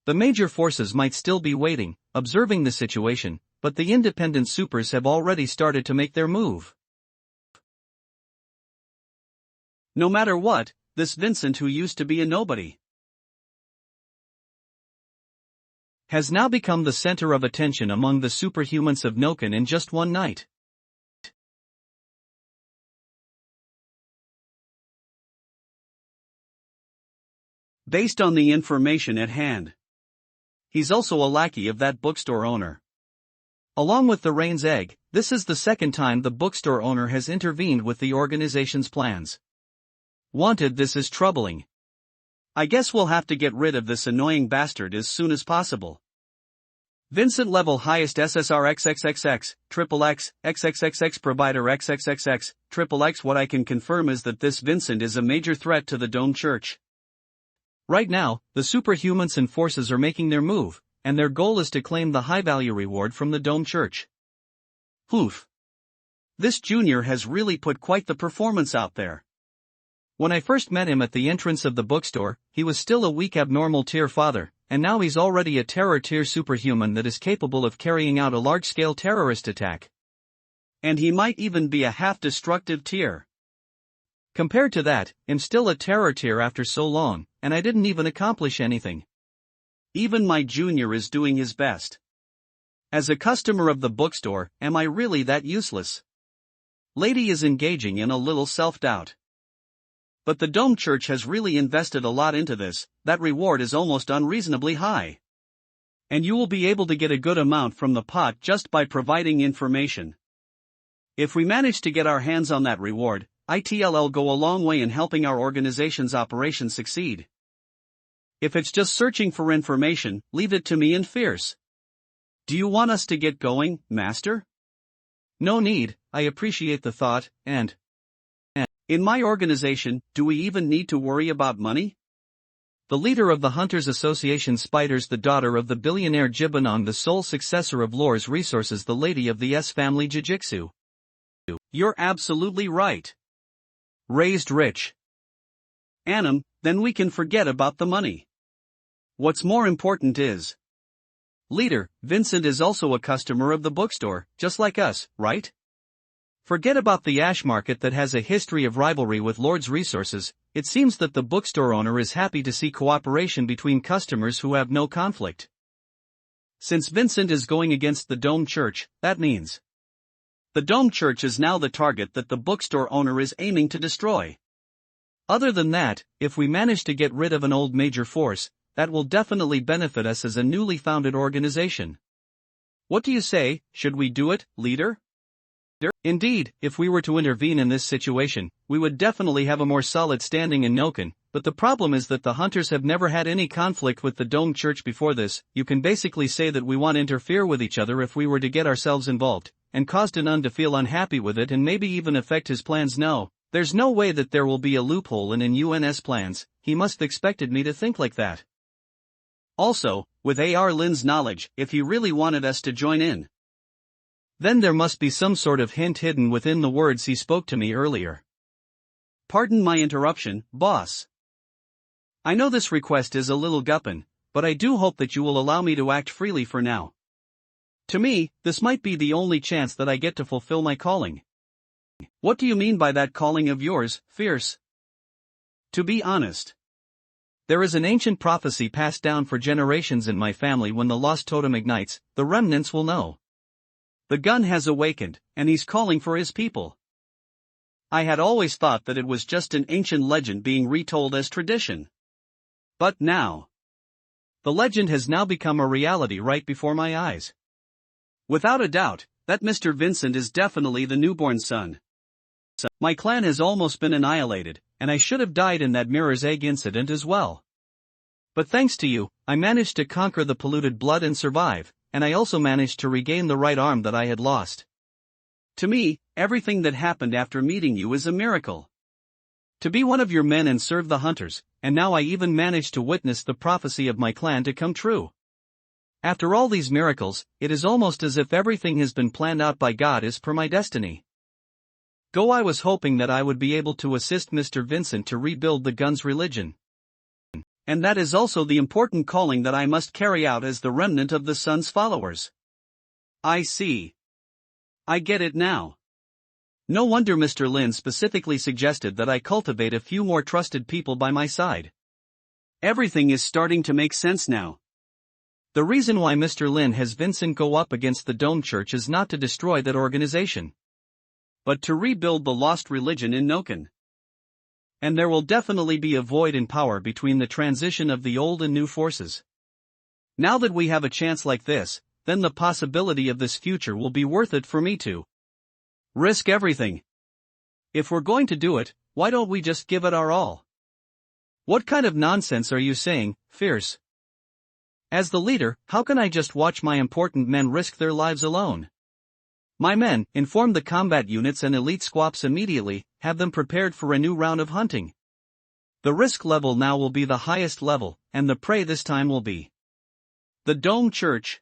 S2: The major forces might still be waiting, observing the situation, but the independent supers have already started to make their move.
S1: No matter what, this Vincent who used to be a nobody
S2: has now become the center of attention among the superhumans of Noken in just one night.
S1: Based on the information at hand, he's also a lackey of that bookstore owner.
S2: Along with the Rain's Egg, this is the second time the bookstore owner has intervened with the organization's plans. Wanted, this is troubling.
S1: I guess we'll have to get rid of this annoying bastard as soon as possible. Vincent level highest SSR XXXX, XXX, XXXX provider XXXX, XXX. What I can confirm is that this Vincent is a major threat to the Dome Church.
S2: Right now, the superhumans and forces are making their move, and their goal is to claim the high-value reward from the Dome Church.
S1: Oof. This junior has really put quite the performance out there.
S2: When I first met him at the entrance of the bookstore, he was still a weak abnormal tier father, and now he's already a terror tier superhuman that is capable of carrying out a large-scale terrorist attack.
S1: And he might even be a half-destructive tier.
S2: Compared to that, I'm still a terror tier after so long, and I didn't even accomplish anything.
S1: Even my junior is doing his best. As a customer of the bookstore, am I really that useless? Lady is engaging in a little self-doubt. But the Dome Church has really invested a lot into this. That reward is almost unreasonably high. And you will be able to get a good amount from the pot just by providing information. If we manage to get our hands on that reward, it'll go a long way in helping our organization's operation succeed. If it's just searching for information, leave it to me and Fierce. Do you want us to get going, Master?
S2: No need, I appreciate the thought, and
S1: in my organization, do we even need to worry about money?
S2: The leader of the Hunters Association Spiders, the daughter of the billionaire Jibanong, the sole successor of Lore's Resources, the lady of the S family Jiu-Jitsu.
S1: You're absolutely right.
S2: Raised rich.
S1: Annam, then we can forget about the money. What's more important is, leader, Vincent is also a customer of the bookstore, just like us, right?
S2: Forget about the ash market that has a history of rivalry with Lord's Resources. It seems that the bookstore owner is happy to see cooperation between customers who have no conflict.
S1: Since Vincent is going against the Dome Church, that means the Dome Church is now the target that the bookstore owner is aiming to destroy.
S2: Other than that, if we manage to get rid of an old major force, that will definitely benefit us as a newly founded organization. What do you say, should we do it, leader? Indeed, if we were to intervene in this situation, we would definitely have a more solid standing in Noken, but the problem is that the hunters have never had any conflict with the Dome Church before this. You can basically say that we want to interfere with each other if we were to get ourselves involved, and cause Danon to feel unhappy with it and maybe even affect his plans. No, there's no way that there will be a loophole in UN's plans. He must have expected me to think like that. Also, with AR Lin's knowledge, if he really wanted us to join in, then there must be some sort of hint hidden within the words he spoke to me earlier. Pardon my interruption, boss. I know this request is a little guppin', but I do hope that you will allow me to act freely for now. To me, this might be the only chance that I get to fulfill my calling. What do you mean by that calling of yours, Fierce? To be honest, there is an ancient prophecy passed down for generations in my family. When the lost totem ignites, the remnants will know. The gun has awakened, and he's calling for his people. I had always thought that it was just an ancient legend being retold as tradition. But now, the legend has now become a reality right before my eyes. Without a doubt, that Mr. Vincent is definitely the newborn son. My clan has almost been annihilated, and I should have died in that Mirror's Egg incident as well. But thanks to you, I managed to conquer the polluted blood and survive, and I also managed to regain the right arm that I had lost. To me, everything that happened after meeting you is a miracle. To be one of your men and serve the hunters, and now I even managed to witness the prophecy of my clan to come true. After all these miracles, it is almost as if everything has been planned out by God as per my destiny. I was hoping that I would be able to assist Mr. Vincent to rebuild the gun's religion. And that is also the important calling that I must carry out as the remnant of the sun's followers. I see. I get it now. No wonder Mr. Lin specifically suggested that I cultivate a few more trusted people by my side. Everything is starting to make sense now. The reason why Mr. Lin has Vincent go up against the Dome Church is not to destroy that organization, but to rebuild the lost religion in Noken. And there will definitely be a void in power between the transition of the old and new forces. Now that we have a chance like this, then the possibility of this future will be worth it for me to risk everything. If we're going to do it, why don't we just give it our all? What kind of nonsense are you saying, Fierce? As the leader, how can I just watch my important men risk their lives alone? My men, inform the combat units and elite squaps immediately, have them prepared for a new round of hunting. The risk level now will be the highest level, and the prey this time will be the Dome Church.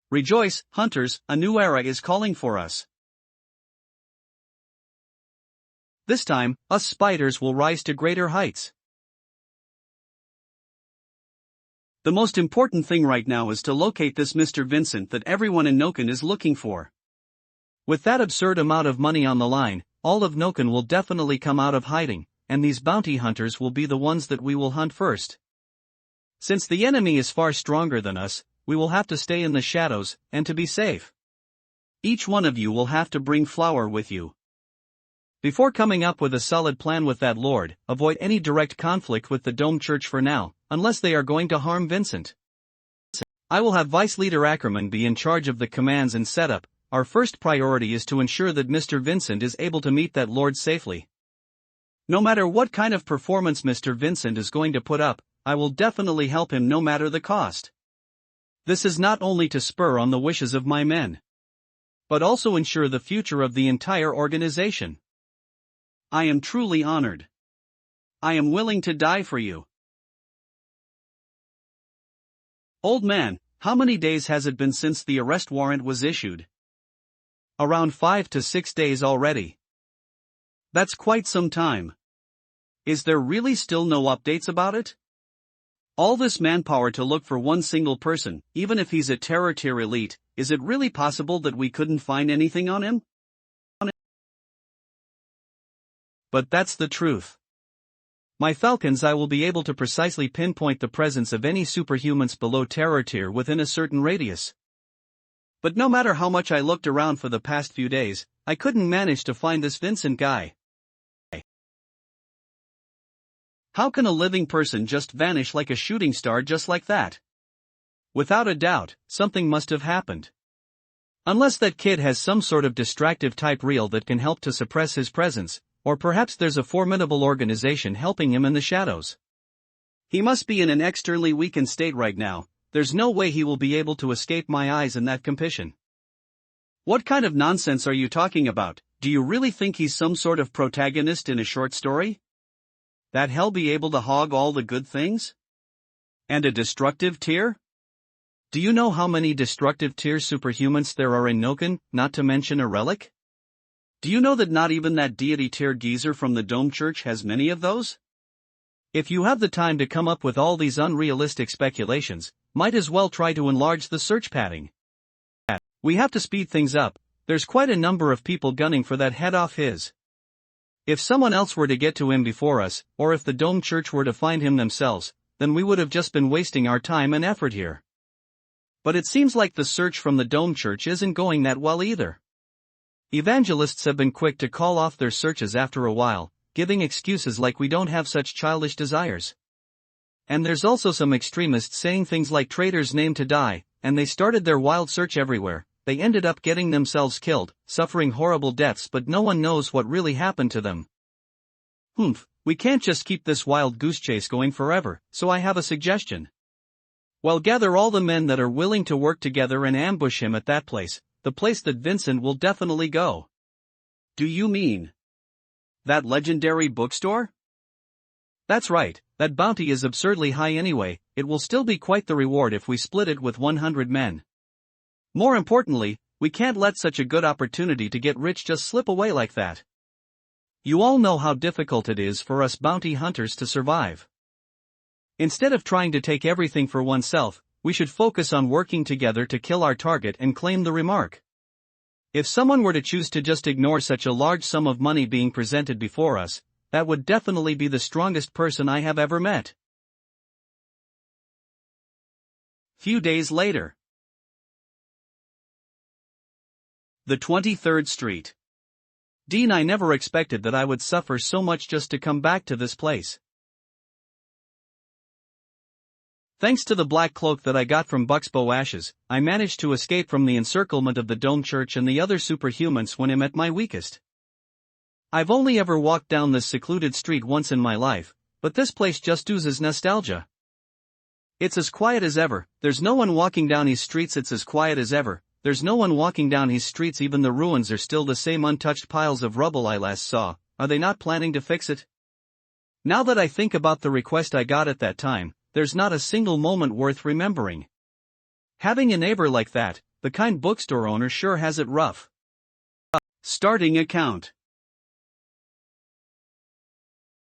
S2: Rejoice, hunters, a new era is calling for us. This time, us spiders will rise to greater heights. The most important thing right now is to locate this Mr. Vincent that everyone in Noken is looking for. With that absurd amount of money on the line, all of Noken will definitely come out of hiding, and these bounty hunters will be the ones that we will hunt first. Since the enemy is far stronger than us, we will have to stay in the shadows, and to be safe, each one of you will have to bring flour with you. Before coming up with a solid plan with that lord, avoid any direct conflict with the Dome Church for now, unless they are going to harm Vincent. I will have Vice Leader Ackerman be in charge of the commands and setup. Our first priority is to ensure that Mr. Vincent is able to meet that lord safely. No matter what kind of performance Mr. Vincent is going to put up, I will definitely help him no matter the cost. This is not only to spur on the wishes of my men, but also ensure the future of the entire organization. I am truly honored. I am willing to die for you. Old man, how many days has it been since the arrest warrant was issued? Around 5 to 6 days already. That's quite some time. Is there really still no updates about it? All this manpower to look for one single person, even if he's a terror tier elite, is it really possible that we couldn't find anything on him? But that's the truth. My falcons, I will be able to precisely pinpoint the presence of any superhumans below terror tier within a certain radius. But no matter how much I looked around for the past few days, I couldn't manage to find this Vincent guy.
S1: How can a living person just vanish like a shooting star just like that? Without a doubt, something must have happened. Unless that kid has some sort of distractive type reel that can help to suppress his presence, or perhaps there's a formidable organization helping him in the shadows. He must be in an externally weakened state right now. There's no way he will be able to escape my eyes in that condition. What kind of nonsense are you talking about? Do you really think he's some sort of protagonist in a short story? That he'll be able to hog all the good things? And a destructive tier? Do you know how many destructive tier superhumans there are in Noken, not to mention a relic? Do you know that not even that deity tier geezer from the Dome Church has many of those? If you have the time to come up with all these unrealistic speculations, might as well try to enlarge the search padding. We have to speed things up. There's quite a number of people gunning for that head off his. If someone else were to get to him before us, or if the Dome Church were to find him themselves, then we would have just been wasting our time and effort here. But it seems like the search from the Dome Church isn't going that well either. Evangelists have been quick to call off their searches after a while, giving excuses like we don't have such childish desires. And there's also some extremists saying things like traitors named to die, and they started their wild search everywhere. They ended up getting themselves killed, suffering horrible deaths, but no one knows what really happened to them. We can't just keep this wild goose chase going forever, so I have a suggestion. Well, gather all the men that are willing to work together and ambush him at that place, the place that Vincent will definitely go. Do you mean that legendary bookstore? That's right, that bounty is absurdly high anyway. It will still be quite the reward if we split it with 100 men. More importantly, we can't let such a good opportunity to get rich just slip away like that. You all know how difficult it is for us bounty hunters to survive. Instead of trying to take everything for oneself, we should focus on working together to kill our target and claim the remark. If someone were to choose to just ignore such a large sum of money being presented before us, that would definitely be the strongest person I have ever met. Few days later. The 23rd Street. Dean, I never expected that I would suffer so much just to come back to this place. Thanks to the black cloak that I got from Buxbow Ashes, I managed to escape from the encirclement of the Dome Church and the other superhumans when I'm at my weakest. I've only ever walked down this secluded street once in my life, but this place just oozes nostalgia. It's as quiet as ever. There's no one walking down these streets. It's as quiet as ever. There's no one walking down these streets. Even the ruins are still the same untouched piles of rubble I last saw. Are they not planning to fix it? Now that I think about the request I got at that time, there's not a single moment worth remembering. Having a neighbor like that, the kind bookstore owner sure has it rough. Starting account.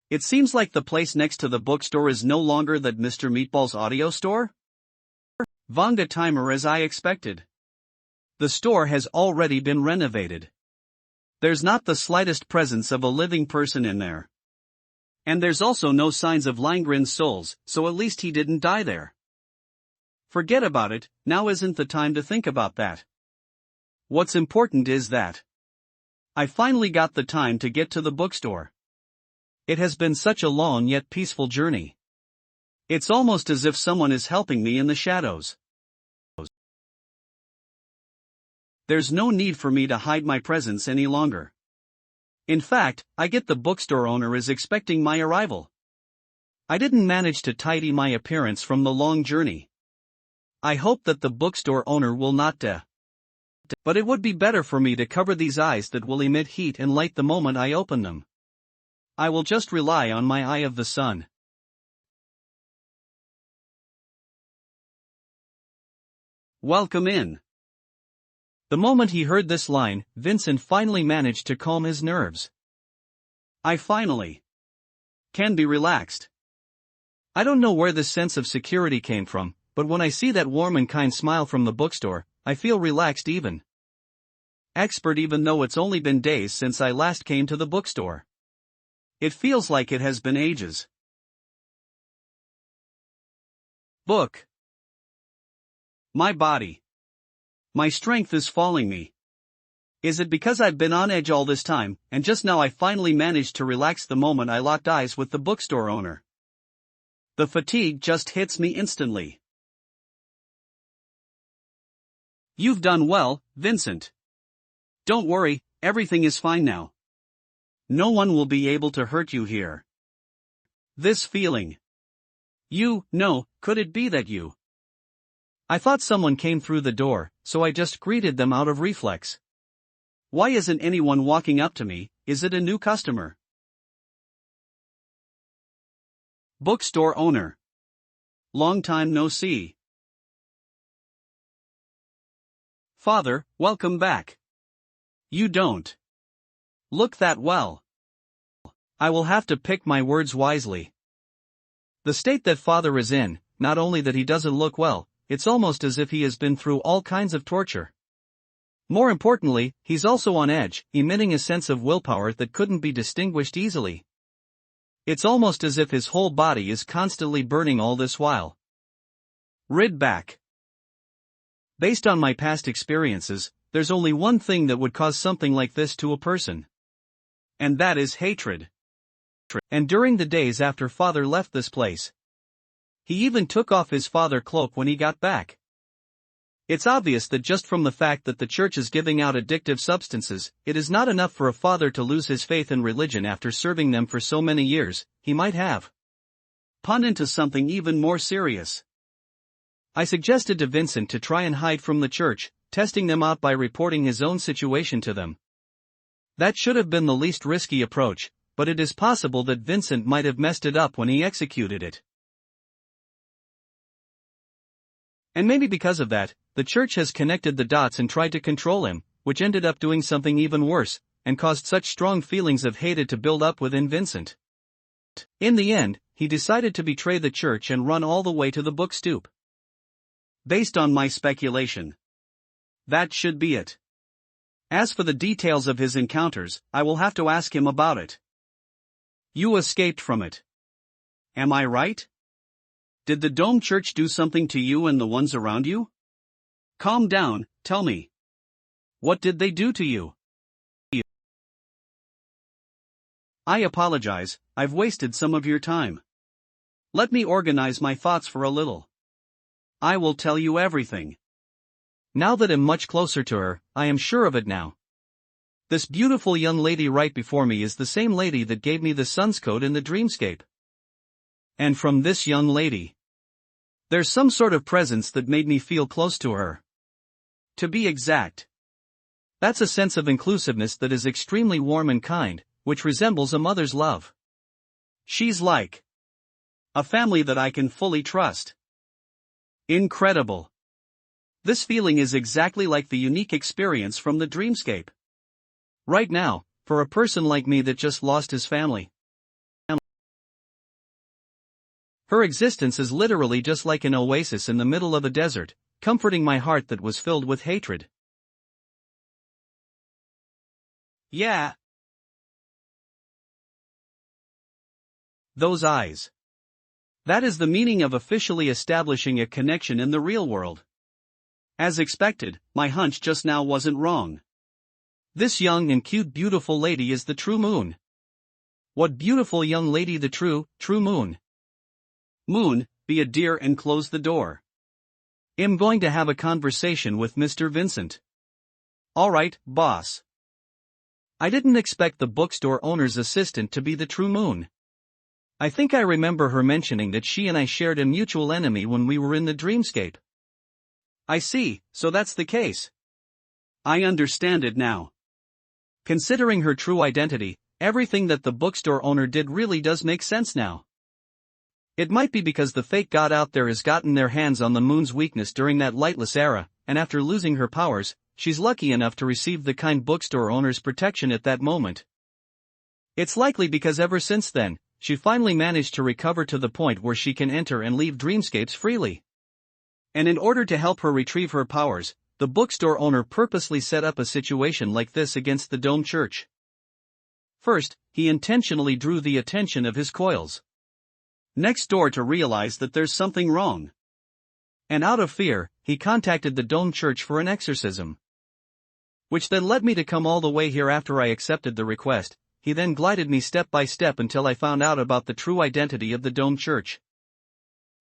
S1: It seems like the place next to the bookstore is no longer that Mr. Meatball's audio store? Vonga timer as I expected. The store has already been renovated. There's not the slightest presence of a living person in there. And there's also no signs of Langren's souls, so at least he didn't die there. Forget about it, now isn't the time to think about that. What's important is that I finally got the time to get to the bookstore. It has been such a long yet peaceful journey. It's almost as if someone is helping me in the shadows. There's no need for me to hide my presence any longer. In fact, I get the bookstore owner is expecting my arrival. I didn't manage to tidy my appearance from the long journey. I hope that the bookstore owner will not but it would be better for me to cover these eyes that will emit heat and light the moment I open them. I will just rely on my eye of the sun. Welcome in. The moment he heard this line, Vincent finally managed to calm his nerves. I finally can be relaxed. I don't know where this sense of security came from, but when I see that warm and kind smile from the bookstore, I feel relaxed even though it's only been days since I last came to the bookstore. It feels like it has been ages. Book. My body. My strength is failing me. Is it because I've been on edge all this time, and just now I finally managed to relax the moment I locked eyes with the bookstore owner? The fatigue just hits me instantly. You've done well, Vincent. Don't worry, everything is fine now. No one will be able to hurt you here. This feeling. Could it be that you?
S2: I thought someone came through the door, so I just greeted them out of reflex.
S1: Why isn't anyone walking up to me? Is it a new customer? Bookstore owner. Long time no see. Father, welcome back. You don't look that well.
S2: I will have to pick my words wisely. The state that father is in, not only that he doesn't look well, it's almost as if he has been through all kinds of torture. More importantly, he's also on edge, emitting a sense of willpower that couldn't be distinguished easily. It's almost as if his whole body is constantly burning all this while.
S1: Rid back.
S2: Based on my past experiences, there's only one thing that would cause something like this to a person.
S1: And that is hatred.
S2: And during the days after father left this place, he even took off his father cloak when he got back. It's obvious that just from the fact that the church is giving out addictive substances, it is not enough for a father to lose his faith in religion after serving them for so many years. He might have
S1: pun into something even more serious.
S2: I suggested to Vincent to try and hide from the church, testing them out by reporting his own situation to them. That should have been the least risky approach, but it is possible that Vincent might have messed it up when he executed it. And maybe because of that, the church has connected the dots and tried to control him, which ended up doing something even worse, and caused such strong feelings of hatred to build up within Vincent. In the end, he decided to betray the church and run all the way to the book stoop.
S1: Based on my speculation, that should be it. As for the details of his encounters, I will have to ask him about it. You escaped from it. Am I right? Did the Dome Church do something to you and the ones around you? Calm down, tell me. What did they do to you? I apologize, I've wasted some of your time. Let me organize my thoughts for a little. I will tell you everything.
S2: Now that I'm much closer to her, I am sure of it now. This beautiful young lady right before me is the same lady that gave me the sun's coat in the dreamscape. And from this young lady, there's some sort of presence that made me feel close to her.
S1: To be exact,
S2: that's a sense of inclusiveness that is extremely warm and kind, which resembles a mother's love.
S1: She's like a family that I can fully trust. Incredible. This feeling is exactly like the unique experience from the dreamscape.
S2: Right now, for a person like me that just lost his family, her existence is literally just like an oasis in the middle of a desert, comforting my heart that was filled with hatred.
S1: Yeah.
S2: Those eyes. That is the meaning of officially establishing a connection in the real world.
S1: As expected, my hunch just now wasn't wrong.
S2: This young and cute beautiful lady is the true moon. What beautiful young lady, the true moon.
S1: Moon, be a dear and close the door.
S2: I'm going to have a conversation with Mr. Vincent.
S1: Alright, boss.
S2: I didn't expect the bookstore owner's assistant to be the true moon. I think I remember her mentioning that she and I shared a mutual enemy when we were in the dreamscape.
S1: I see, so that's the case. I understand it now.
S2: Considering her true identity, everything that the bookstore owner did really does make sense now. It might be because the fake god out there has gotten their hands on the moon's weakness during that lightless era, and after losing her powers, she's lucky enough to receive the kind bookstore owner's protection at that moment. It's likely because ever since then, she finally managed to recover to the point where she can enter and leave dreamscapes freely. And in order to help her retrieve her powers, the bookstore owner purposely set up a situation like this against the Dome Church. First, he intentionally drew the attention of his coils
S1: next door to realize that there's something wrong.
S2: And out of fear, he contacted the Dome Church for an exorcism. Which then led me to come all the way here after I accepted the request. He then glided me step by step until I found out about the true identity of the Dome Church.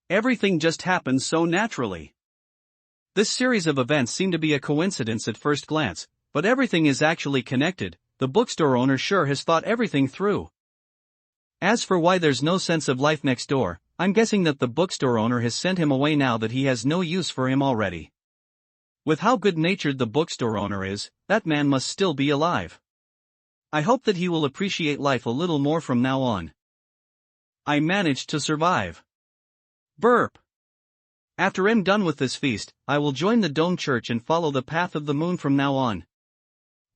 S1: Everything just happens so naturally.
S2: This series of events seem to be a coincidence at first glance, but everything is actually connected. The bookstore owner sure has thought everything through. As for why there's no sense of life next door, I'm guessing that the bookstore owner has sent him away now that he has no use for him already. With how good-natured the bookstore owner is, that man must still be alive. I hope that he will appreciate life a little more from now on. I managed to survive. Burp. After I'm done with this feast, I will join the Dome Church and follow the path of the moon from now on.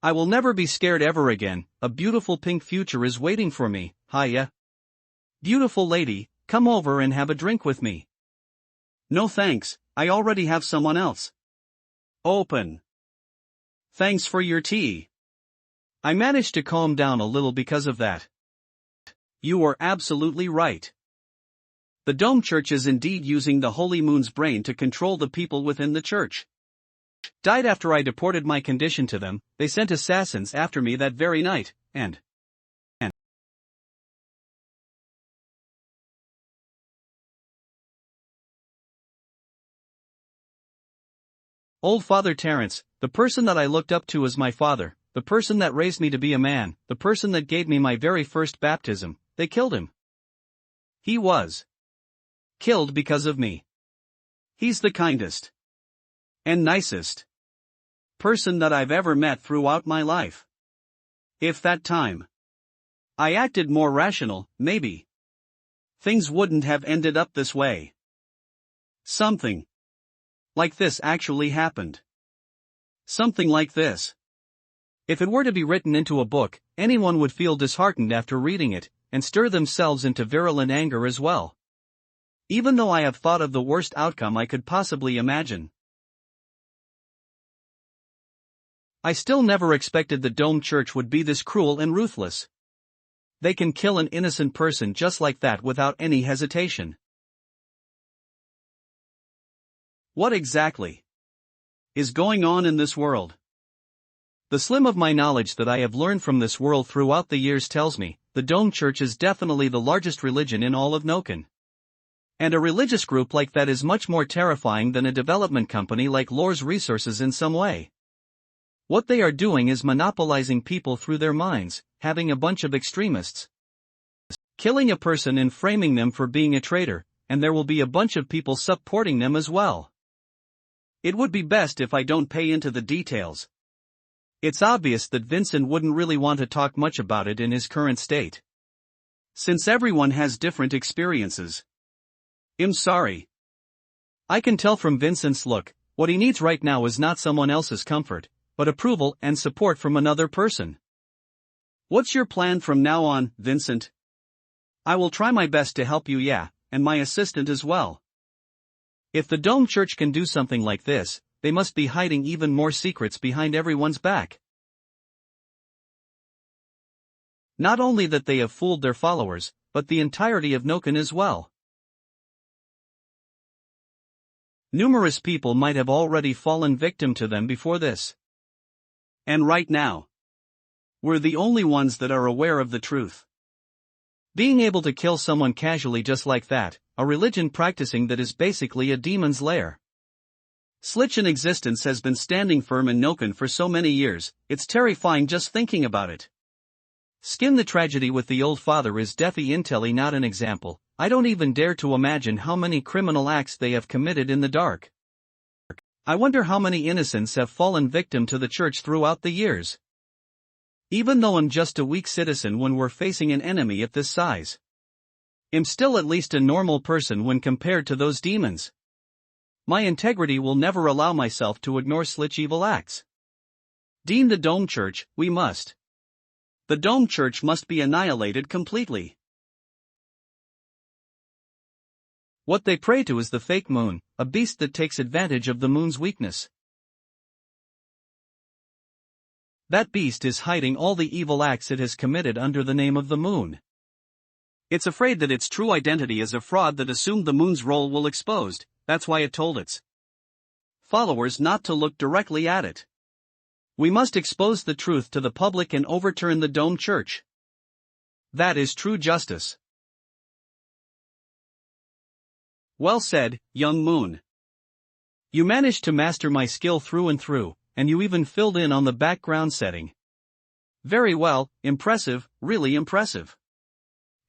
S2: I will never be scared ever again. A beautiful pink future is waiting for me. Hiya. Beautiful lady, come over and have a drink with me.
S1: No thanks, I already have someone else. Open. Thanks for your tea.
S2: I managed to calm down a little because of that.
S1: You are absolutely right. The Dome Church is indeed using the Holy Moon's brain to control the people within the church.
S2: Died after I deported my condition to them. They sent assassins after me that very night, and Old Father Terence, the person that I looked up to as my father, the person that raised me to be a man, the person that gave me my very first baptism, they killed him.
S1: He was killed because of me. He's the kindest and nicest person that I've ever met throughout my life. If that time I acted more rational, maybe things wouldn't have ended up this way. Something like this actually happened. Something like this.
S2: If it were to be written into a book, anyone would feel disheartened after reading it, and stir themselves into virulent anger as well. Even though I have thought of the worst outcome I could possibly imagine. I still never expected the Dome Church would be this cruel and ruthless. They can kill an innocent person just like that without any hesitation.
S1: What exactly is going on in this world?
S2: The slim of my knowledge that I have learned from this world throughout the years tells me, the Dome Church is definitely the largest religion in all of Noken. And a religious group like that is much more terrifying than a development company like Lore's Resources in some way. What they are doing is monopolizing people through their minds, having a bunch of extremists killing a person and framing them for being a traitor, and there will be a bunch of people supporting them as well.
S1: It would be best if I don't pay into the details. It's obvious that Vincent wouldn't really want to talk much about it in his current state, since everyone has different experiences. I'm sorry.
S2: I can tell from Vincent's look, what he needs right now is not someone else's comfort, but approval and support from another person.
S1: What's your plan from now on, Vincent? I will try my best to help you, yeah, and my assistant as well.
S2: If the Dome Church can do something like this, they must be hiding even more secrets behind everyone's back. Not only that they have fooled their followers, but the entirety of Noken as well. Numerous people might have already fallen victim to them before this.
S1: And right now, we're the only ones that are aware of the truth.
S2: Being able to kill someone casually just like that, a religion practicing that is basically a demon's lair.
S1: Such an existence has been standing firm in Noken for so many years, it's terrifying just thinking about it.
S2: Skin the tragedy with the old father is Deathy Intelli not an example. I don't even dare to imagine how many criminal acts they have committed in the dark. I wonder how many innocents have fallen victim to the church throughout the years. Even though I'm just a weak citizen when we're facing an enemy at this size, I'm still at least a normal person when compared to those demons. My integrity will never allow myself to ignore such evil acts.
S1: Deem the Dome Church, we must. The Dome Church must be annihilated completely.
S2: What they pray to is the fake moon, a beast that takes advantage of the moon's weakness. That beast is hiding all the evil acts it has committed under the name of the moon.
S1: It's afraid that its true identity is a fraud that assumed the moon's role will exposed, that's why it told its followers not to look directly at it. We must expose the truth to the public and overturn the Dome Church. That is true justice. Well said, young Moon.
S2: You managed to master my skill through and through, and you even filled in on the background setting.
S1: Very well, impressive, really impressive.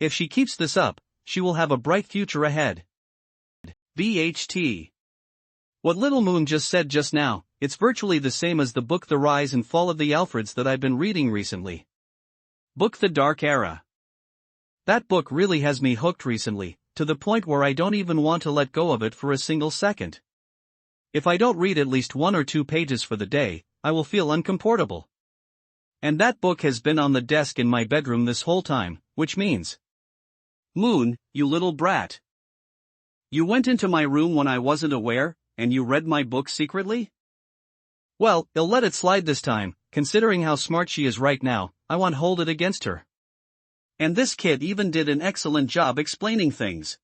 S2: If she keeps this up, she will have a bright future ahead.
S1: BHT.
S2: What Little Moon just said just now, it's virtually the same as the book The Rise and Fall of the Alfreds that I've been reading recently.
S1: Book The Dark Era.
S2: That book really has me hooked recently, to the point where I don't even want to let go of it for a single second. If I don't read at least 1 or 2 pages for the day, I will feel uncomfortable. And that book has been on the desk in my bedroom this whole time, which means...
S1: Moon, you little brat. You went into my room when I wasn't aware, and you read my book secretly?
S2: Well, I'll let it slide this time, considering how smart she is right now. I won't hold it against her.
S1: And this kid even did an excellent job explaining things.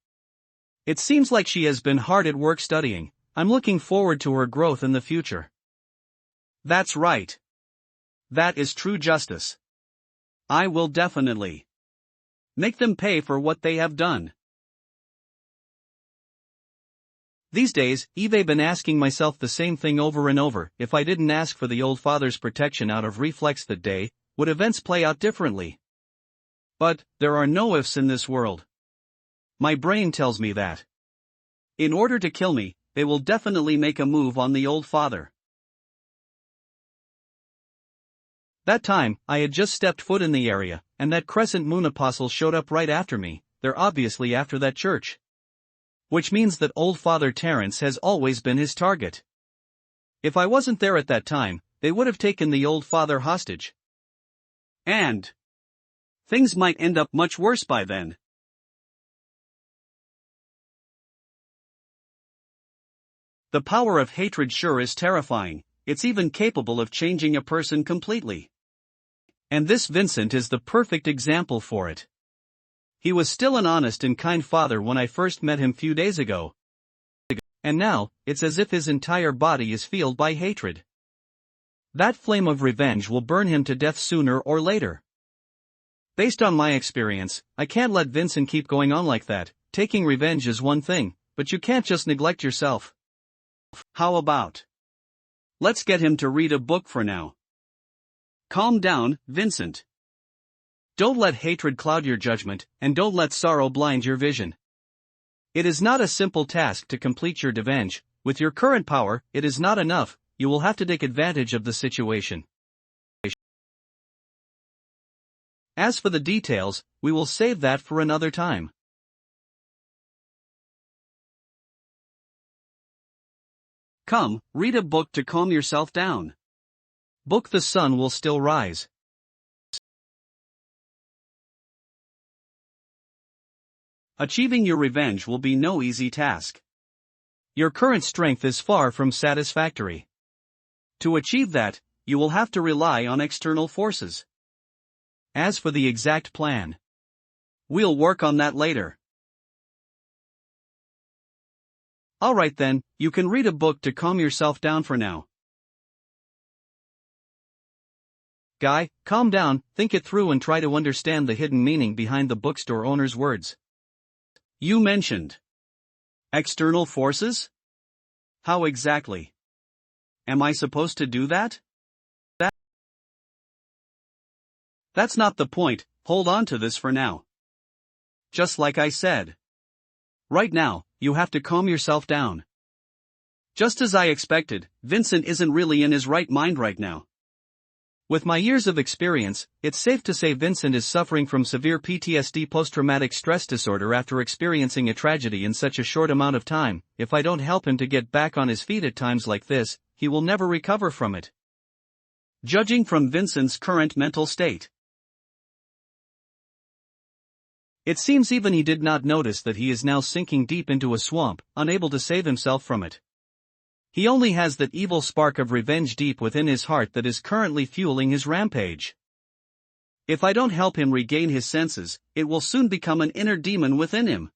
S2: It seems like she has been hard at work studying. I'm looking forward to her growth in the future.
S1: That's right. That is true justice. I will definitely make them pay for what they have done.
S2: These days, I've been asking myself the same thing over and over. If I didn't ask for the old father's protection out of reflex that day, would events play out differently?
S1: But, there are no ifs in this world. My brain tells me that. In order to kill me, they will definitely make a move on the old father.
S2: That time, I had just stepped foot in the area, and that Crescent Moon Apostle showed up right after me. They're obviously after that church. Which means that old Father Terence has always been his target. If I wasn't there at that time, they would have taken the old father hostage.
S1: And things might end up much worse by then. The power of hatred sure is terrifying. It's even capable of changing a person completely.
S2: And this Vincent is the perfect example for it. He was still an honest and kind father when I first met him few days ago. And now, it's as if his entire body is fueled by hatred. That flame of revenge will burn him to death sooner or later. Based on my experience, I can't let Vincent keep going on like that. Taking revenge is one thing, but you can't just neglect yourself.
S1: How about? Let's get him to read a book for now. Calm down, Vincent.
S2: Don't let hatred cloud your judgment, and don't let sorrow blind your vision. It is not a simple task to complete your revenge. With your current power, it is not enough. You will have to take advantage of the situation. As for the details, we will save that for another time.
S1: Come, read a book to calm yourself down.
S2: Book The Sun Will Still Rise.
S1: Achieving your revenge will be no easy task.
S2: Your current strength is far from satisfactory.
S1: To achieve that, you will have to rely on external forces.
S2: As for the exact plan,
S1: we'll work on that later. Alright then, you can read a book to calm yourself down for now.
S2: Guy, calm down, think it through and try to understand the hidden meaning behind the bookstore owner's words.
S1: You mentioned external forces? How exactly? Am I supposed to do that? That's not the point. Hold on to this for now. Just like I said. Right now, you have to calm yourself down. Just as I expected, Vincent isn't really in his right mind right now.
S2: With my years of experience, it's safe to say Vincent is suffering from severe PTSD, post-traumatic stress disorder, after experiencing a tragedy in such a short amount of time. If I don't help him to get back on his feet at times like this, he will never recover from it.
S1: Judging from Vincent's current mental state,
S2: it seems even he did not notice that he is now sinking deep into a swamp, unable to save himself from it. He only has that evil spark of revenge deep within his heart that is currently fueling his rampage. If I don't help him regain his senses, it will soon become an inner demon within him.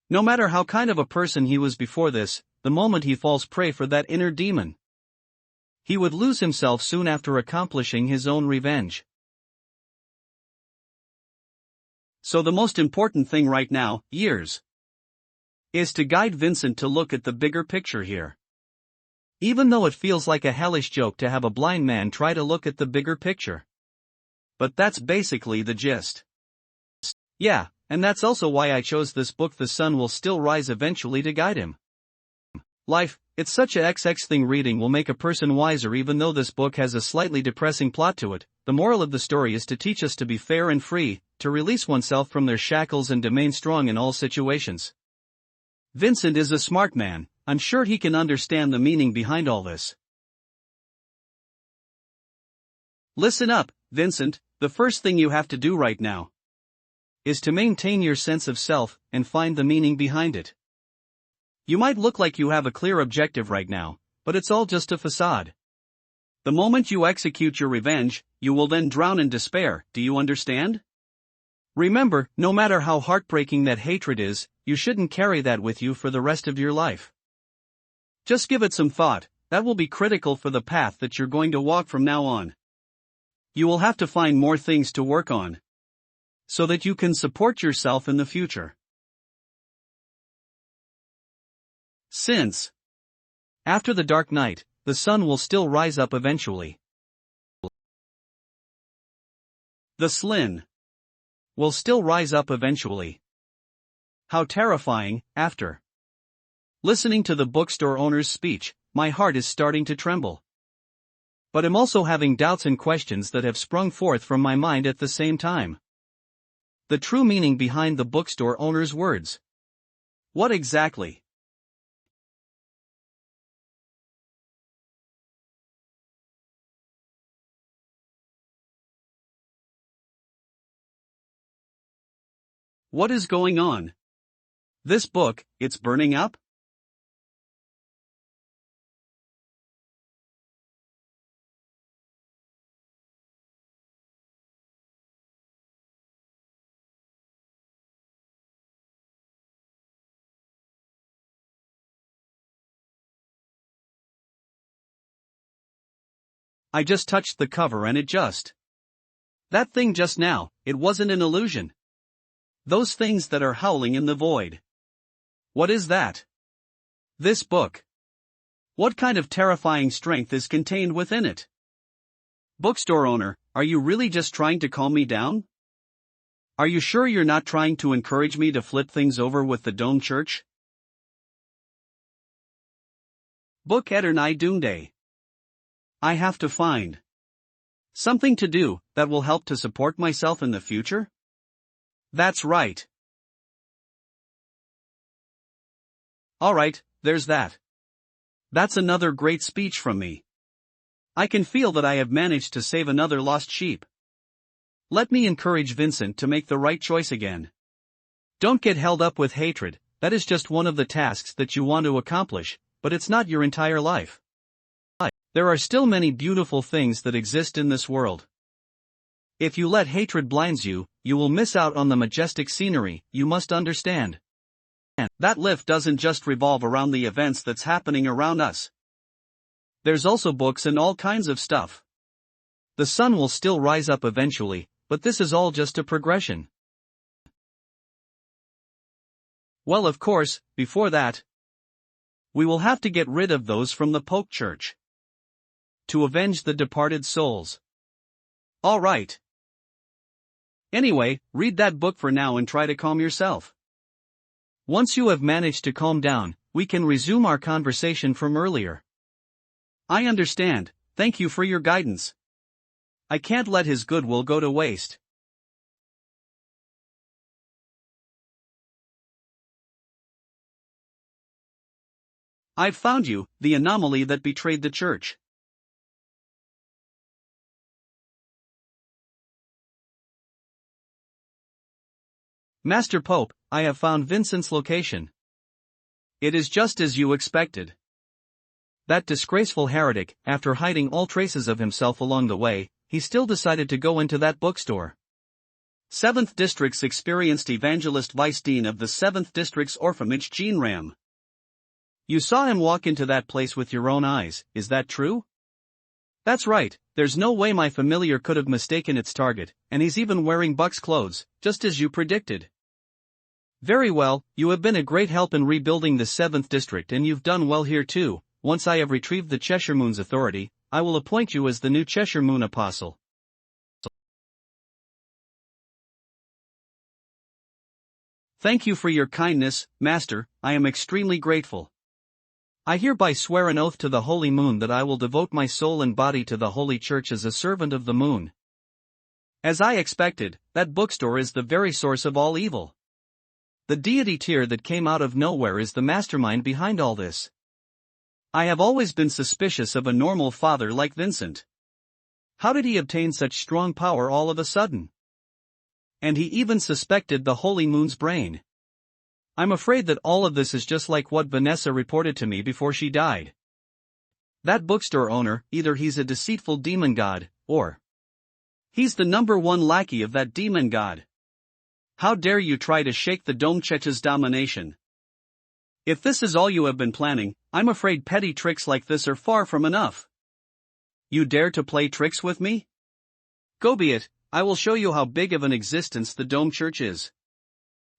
S2: No matter how kind of a person he was before this, the moment he falls prey for that inner demon, he would lose himself soon after accomplishing his own revenge.
S1: So the most important thing right now, years.
S2: is to guide Vincent to look at the bigger picture here. Even though it feels like a hellish joke to have a blind man try to look at the bigger picture. But that's basically the gist. Yeah, and that's also why I chose this book. The sun will still rise eventually to guide him. Life, it's such a XX thing. Reading will make a person wiser. Even though this book has a slightly depressing plot to it, the moral of the story is to teach us to be fair and free, to release oneself from their shackles and to remain strong in all situations. Vincent is a smart man. I'm sure he can understand the meaning behind all this. Listen up, Vincent. The first thing you have to do right now is to maintain your sense of self and find the meaning behind it. You might look like you have a clear objective right now, but it's all just a facade. The moment you execute your revenge, you will then drown in despair. Do you understand? Remember, no matter how heartbreaking that hatred is, you shouldn't carry that with you for the rest of your life. Just give it some thought. That will be critical for the path that you're going to walk from now on. You will have to find more things to work on, so that you can support yourself in the future. Since, after the dark night, the sun will still rise up eventually. The Slin will still rise up eventually. How terrifying. After listening to the bookstore owner's speech, my heart is starting to tremble. But I'm also having doubts and questions that have sprung forth from my mind at the same time. The true meaning behind the bookstore owner's words. What exactly? What is going on? This book, it's burning up? I just touched the cover and it just... That thing just now, it wasn't an illusion. Those things that are howling in the void. What is that? This book. What kind of terrifying strength is contained within it? Bookstore owner, are you really just trying to calm me down? Are you sure you're not trying to encourage me to flip things over with the Dome Church? Book Eternai Doomday. I have to find something to do that will help to support myself in the future? That's right. Alright, there's that. That's another great speech from me. I can feel that I have managed to save another lost sheep. Let me encourage Vincent to make the right choice again. Don't get held up with hatred. That is just one of the tasks that you want to accomplish, but it's not your entire life. There are still many beautiful things that exist in this world. If you let hatred blind you, you will miss out on the majestic scenery. You must understand. That life doesn't just revolve around the events that's happening around us. There's also books and all kinds of stuff. The sun will still rise up eventually, but this is all just a progression. Well, of course, before that, we will have to get rid of those from the Poke Church to avenge the departed souls. All right. Anyway, read that book for now and try to calm yourself. Once you have managed to calm down, we can resume our conversation from earlier. I understand. Thank you for your guidance. I can't let his goodwill go to waste. I've found you, the anomaly that betrayed the church. Master Pope, I have found Vincent's location. It is just as you expected. That disgraceful heretic, after hiding all traces of himself along the way, he still decided to go into that bookstore. 7th District's experienced evangelist vice dean of the 7th District's orphanage, Jean Ram. You saw him walk into that place with your own eyes, is that true? That's right, there's no way my familiar could have mistaken its target, and he's even wearing Buck's clothes, just as you predicted. Very well, you have been a great help in rebuilding the 7th district and you've done well here too. Once I have retrieved the Cheshire Moon's authority, I will appoint you as the new Cheshire Moon Apostle.
S1: Thank you for your kindness, Master, I am extremely grateful.
S2: I hereby swear an oath to the Holy Moon that I will devote my soul and body to the Holy Church as a servant of the Moon.
S1: As I expected, that bookstore is the very source of all evil.
S2: The deity tier that came out of nowhere is the mastermind behind all this.
S1: I have always been suspicious of a normal father like Vincent. How did he obtain such strong power all of a sudden? And he even suspected the Holy Moon's brain. I'm afraid that all of this is just like what Vanessa reported to me before she died. That bookstore owner, either he's a deceitful demon god, or he's the #1 lackey of that demon god. How dare you try to shake the Domchech's domination? If this is all you have been planning, I'm afraid petty tricks like this are far from enough. You dare to play tricks with me? Go be it, I will show you how big of an existence the Dome Church is.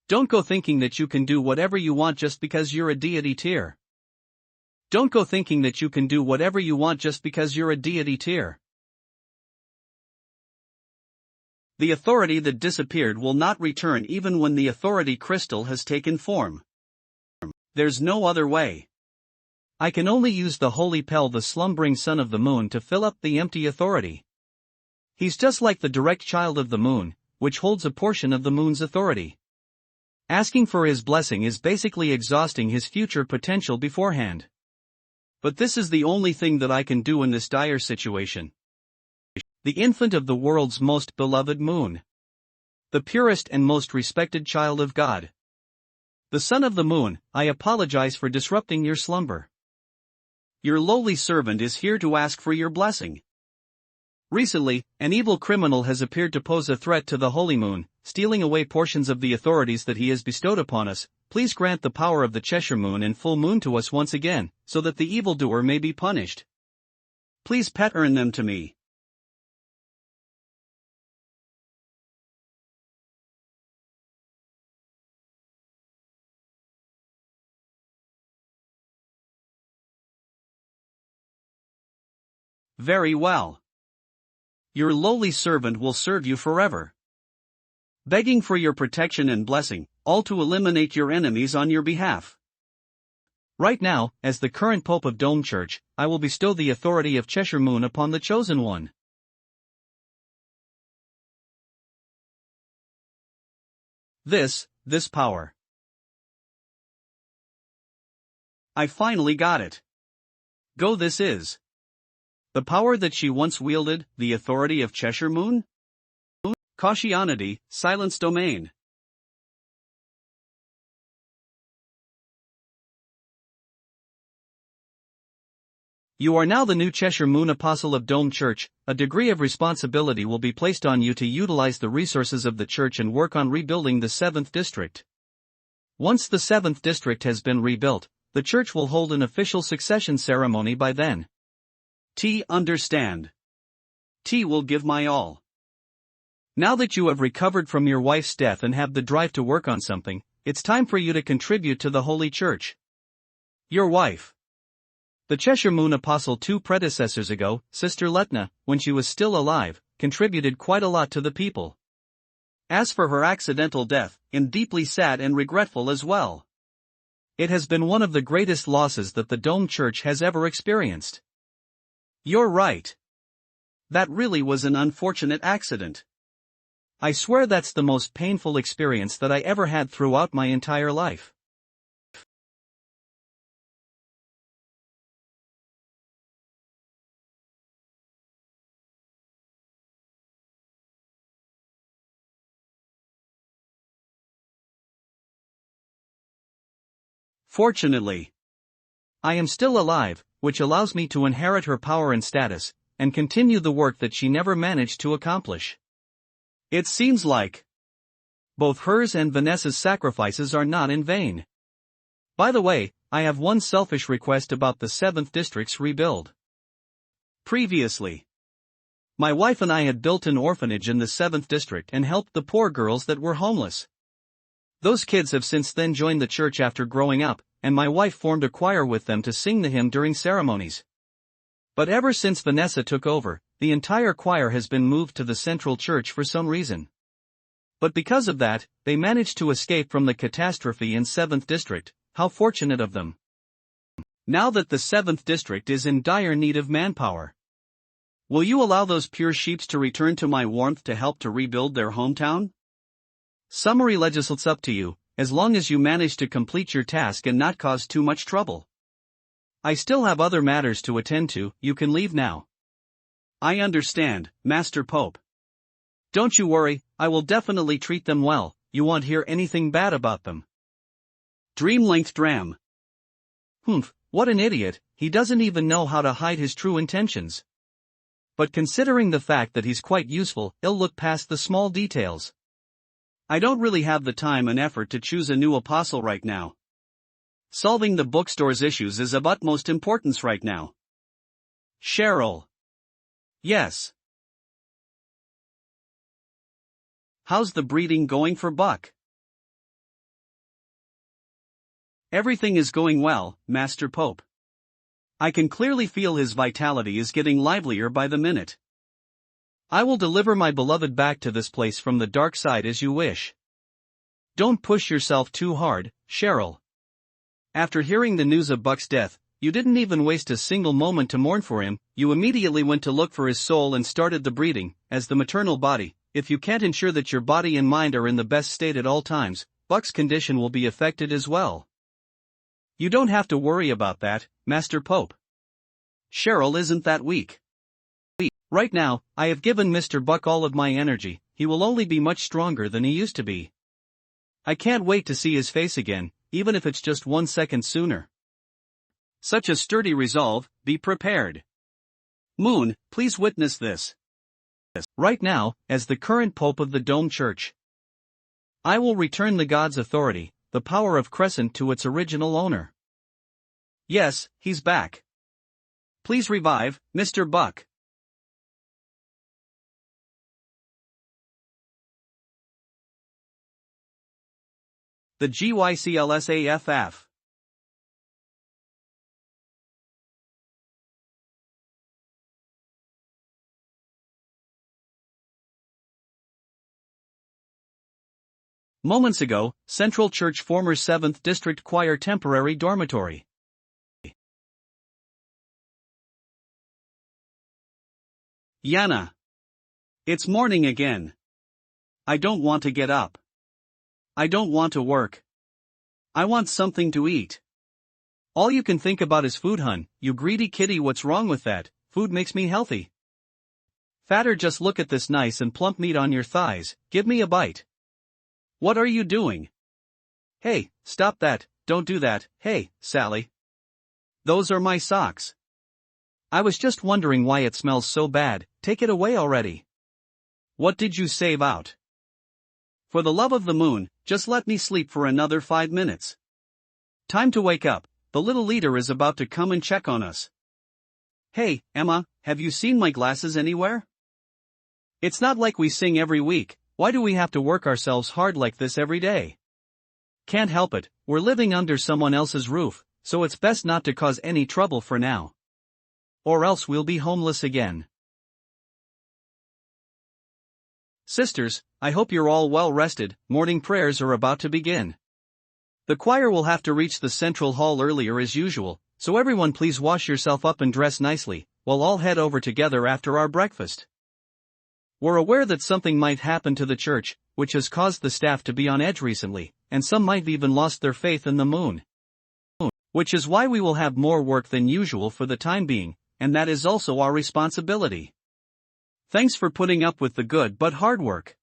S1: Don't go thinking that you can do whatever you want just because you're a deity tier. Don't go thinking that you can do whatever you want just because you're a deity tier. The authority that disappeared will not return even when the authority crystal has taken form. There's no other way.
S2: I can only use the Holy Pell, the slumbering son of the moon, to fill up the empty authority. He's just like the direct child of the moon, which holds a portion of the moon's authority. Asking for his blessing is basically exhausting his future potential beforehand. But this is the only thing that I can do in this dire situation. The infant of the world's most beloved moon. The purest and most respected child of God. The son of the moon, I apologize for disrupting your slumber. Your lowly servant is here to ask for your blessing. Recently, an evil criminal has appeared to pose a threat to the Holy Moon, stealing away portions of the authorities that he has bestowed upon us. Please grant the power of the Cheshire Moon and full moon to us once again, so that the evildoer may be punished. Please earn them to me. Very well. Your lowly servant will serve you forever. Begging for your protection and blessing, all to eliminate your enemies on your behalf. Right now, as the current Pope of Dome Church, I will bestow the authority of Cheshire Moon upon the Chosen One.
S1: This power. I finally got it. Go, this is the power that she once wielded, the authority of Cheshire Moon? Cautionity, silence domain.
S2: You are now the new Cheshire Moon Apostle of Dome Church. A degree of responsibility will be placed on you to utilize the resources of the church and work on rebuilding the 7th district. Once the 7th district has been rebuilt, the church will hold an official succession ceremony by then.
S1: Understand. Will give my all. Now that you have recovered from your wife's death and have the drive to work on something, it's time for you to contribute to the Holy Church. Your wife. The Cheshire Moon Apostle 2 predecessors ago, Sister Letna, when she was still alive, contributed quite a lot to the people. As for her accidental death, I'm deeply sad and regretful as well. It has been one of the greatest losses that the Dome Church has ever experienced. You're right. That really was an unfortunate accident. I swear that's the most painful experience that I ever had throughout my entire life. Fortunately, I am still alive, which allows me to inherit her power and status, and continue the work that she never managed to accomplish. It seems like both hers and Vanessa's sacrifices are not in vain. By the way, I have one selfish request about the 7th district's rebuild. Previously, my wife and I had built an orphanage in the 7th district and helped the poor girls that were homeless.
S2: Those kids have since then joined the church after growing up, and my wife formed a choir with them to sing the hymn during ceremonies. But ever since Vanessa took over, the entire choir has been moved to the central church for some reason. But because of that, they managed to escape from the catastrophe in 7th District. How fortunate of them. Now that the 7th District is in dire need of manpower, will you allow those pure sheeps to return to my warmth to help to rebuild their hometown? Summary legislates up to you, as long as you manage to complete your task and not cause too much trouble. I still have other matters to attend to, you can leave now. I understand, Master Pope. Don't you worry, I will definitely treat them well, you won't hear anything bad about them. Dream-length dram. Humph, what an idiot, he doesn't even know how to hide his true intentions. But considering the fact that he's quite useful, he'll look past the small details. I don't really have the time and effort to choose a new apostle right now. Solving the bookstore's issues is of utmost importance right now. Cheryl. Yes. How's the breeding going for Buck? Everything is going well, Master Pope. I can clearly feel his vitality is getting livelier by the minute. I will deliver my beloved back to this place from the dark side as you wish. Don't push yourself too hard, Cheryl. After hearing the news of Buck's death, you didn't even waste a single moment to mourn for him, you immediately went to look for his soul and started the breeding. As the maternal body, if you can't ensure that your body and mind are in the best state at all times, Buck's condition will be affected as well. You don't have to worry about that, Master Pope. Cheryl isn't that weak. Right now, I have given Mr. Buck all of my energy, he will only be much stronger than he used to be. I can't wait to see his face again, even if it's just 1 second sooner. Such a sturdy resolve, be prepared. Moon, please witness this. Right now, as the current Pope of the Dome Church, I will return the God's authority, the power of Crescent to its original owner. Yes, he's back. Please revive, Mr. Buck. The GYCLSAFF. Moments ago, Central Church former 7th District Choir temporary dormitory. Yana. It's morning again. I don't want to get up. I don't want to work. I want something to eat. All you can think about is food, hun, you greedy kitty. What's wrong with that? Food makes me healthy. Fatter, just look at this nice and plump meat on your thighs, give me a bite. What are you doing? Hey, stop that, don't do that. Hey, Sally. Those are my socks. I was just wondering why it smells so bad, take it away already. What did you save out? For the love of the moon, just let me sleep for another 5 minutes. Time to wake up, the little leader is about to come and check on us. Hey, Emma, have you seen my glasses anywhere? It's not like we sing every week, why do we have to work ourselves hard like this every day? Can't help it, we're living under someone else's roof, so it's best not to cause any trouble for now. Or else we'll be homeless again. Sisters, I hope you're all well rested, morning prayers are about to begin. The choir will have to reach the central hall earlier as usual, so everyone please wash yourself up and dress nicely, we'll all head over together after our breakfast. We're aware that something might happen to the church, which has caused the staff to be on edge recently, and some might have even lost their faith in the moon. Which is why we will have more work than usual for the time being, and that is also our responsibility. Thanks for putting up with the good but hard work.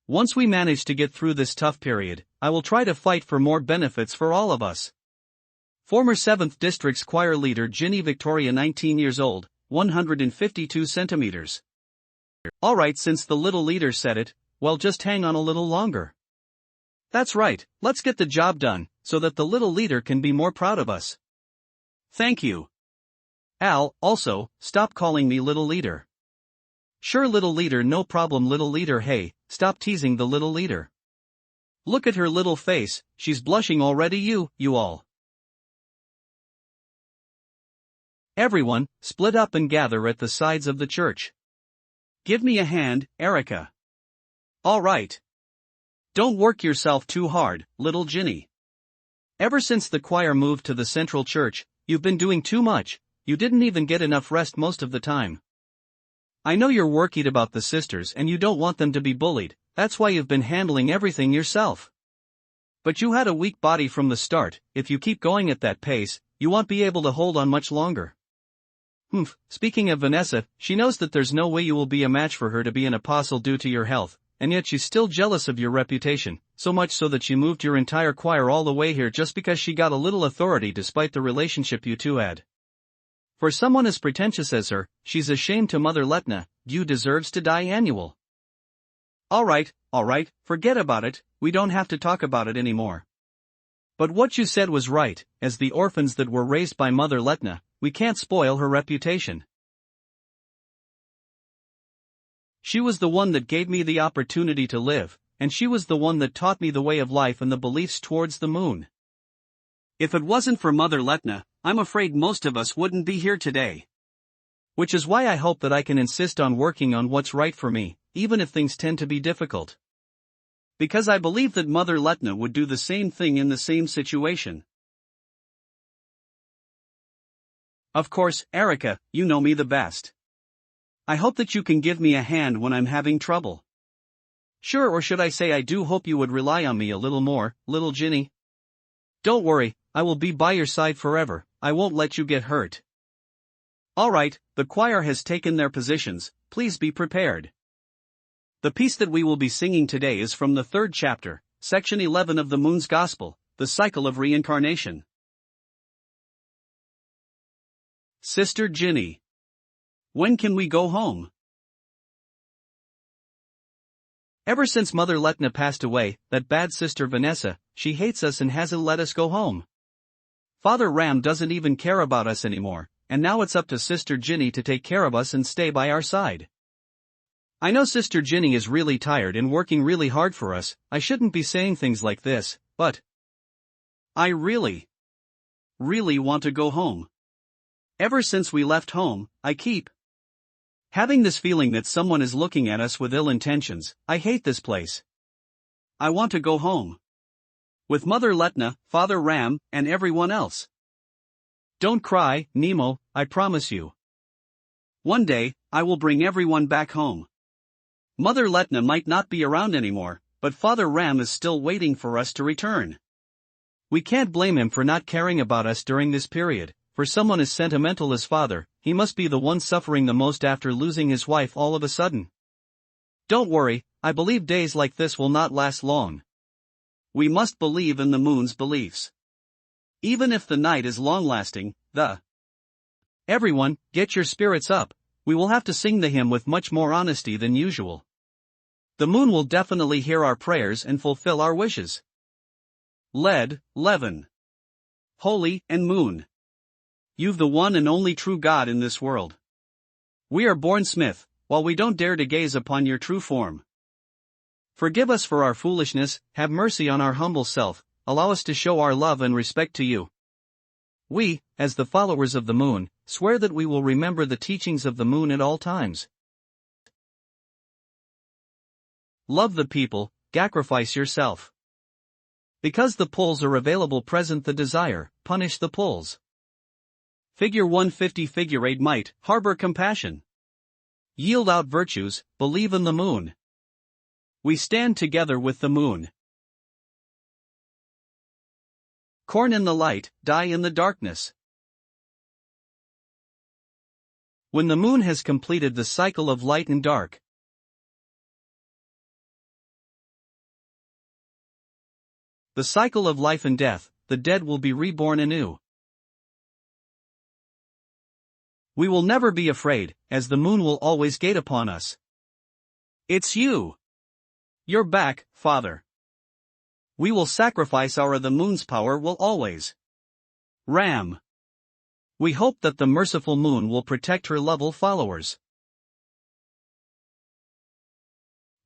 S2: Once we manage to get through this tough period, I will try to fight for more benefits for all of us. Former 7th District's choir leader Ginny Victoria, 19 years old, 152 centimeters. Alright, since the little leader said it, well, just hang on a little longer. That's right, let's get the job done, so that the little leader can be more proud of us. Thank you. Al, also, stop calling me little leader. Sure, little leader, no problem, little leader. Hey, stop teasing the little leader. Look at her little face, she's blushing already. You all. Everyone, split up and gather at the sides of the church.
S1: Give me a hand, Erica.
S2: All right.
S1: Don't work yourself too hard, little Ginny.
S2: Ever since the choir moved to the central church, you've been doing too much. You didn't even get enough rest most of the time. I know you're worried about the sisters and you don't want them to be bullied, that's why you've been handling everything yourself. But you had a weak body from the start. If you keep going at that pace, you won't be able to hold on much longer. Speaking of Vanessa, she knows that there's no way you will be a match for her to be an apostle due to your health, and yet she's still jealous of your reputation, so much so that she moved your entire choir all the way here just because she got a little authority despite the relationship you two had. For someone as pretentious as her, she's a shame to Mother Letna. You deserves to die annual.
S1: Alright, forget about it, we don't have to talk about it anymore.
S2: But what you said was right, as the orphans that were raised by Mother Letna, we can't spoil her reputation. She was the one that gave me the opportunity to live, and she was the one that taught me the way of life and the beliefs towards the moon.
S1: If it wasn't for Mother Letna, I'm afraid most of us wouldn't be here today.
S2: Which is why I hope that I can insist on working on what's right for me, even if things tend to be difficult.
S1: Because I believe that Mother Letna would do the same thing in the same situation. Of course, Erica, you know me the best. I hope that you can give me a hand when I'm having trouble.
S2: Sure, or should I say I do hope you would rely on me a little more, little Ginny. Don't worry, I will be by your side forever, I won't let you get hurt.
S1: Alright, the choir has taken their positions, please be prepared. The piece that we will be singing today is from the 3rd chapter, section 11 of the Moon's Gospel, the cycle of reincarnation. Sister Ginny. When can we go home?
S2: Ever since Mother Letna passed away, that bad sister Vanessa, she hates us and hasn't let us go home. Father Ram doesn't even care about us anymore, and now it's up to Sister Ginny to take care of us and stay by our side. I know Sister Ginny is really tired and working really hard for us. I shouldn't be saying things like this, but
S1: I really want to go home. Ever since we left home, I keep having this feeling that someone is looking at us with ill intentions. I hate this place. I want to go home. With Mother Letna, Father Ram, and everyone else.
S2: Don't cry, Nemo, I promise you.
S1: One day, I will bring everyone back home. Mother Letna might not be around anymore, but Father Ram is still waiting for us to return.
S2: We can't blame him for not caring about us during this period. For someone as sentimental as Father, he must be the one suffering the most after losing his wife all of a sudden. Don't worry, I believe days like this will not last long.
S1: We must believe in the moon's beliefs. Even if the night is long-lasting,
S2: Everyone, get your spirits up, we will have to sing the hymn with much more honesty than usual. The moon will definitely hear our prayers and fulfill our wishes.
S1: Lead, Levin. Holy and Moon. You've the one and only true God in this world. We are born Smith, while we don't dare to gaze upon your true form.
S2: Forgive us for our foolishness, have mercy on our humble self, allow us to show our love and respect to you. We, as the followers of the moon, swear that we will remember the teachings of the moon at all times. Love the people, sacrifice yourself. Because the pulls are available, present the desire, punish the pulls.
S1: Figure 150. Figure 8 might harbor compassion.
S2: Yield out virtues, believe in the moon.
S1: We stand together with the moon.
S2: Corn in the light, die in the darkness. When the moon has completed the cycle of light and dark, the cycle of life and death, the dead will be reborn anew. We will never be afraid, as the moon will always gate upon us.
S1: It's you. You're back, Father. We will sacrifice the moon's power will always. Ram.
S2: We hope that the merciful moon will protect her lovable followers.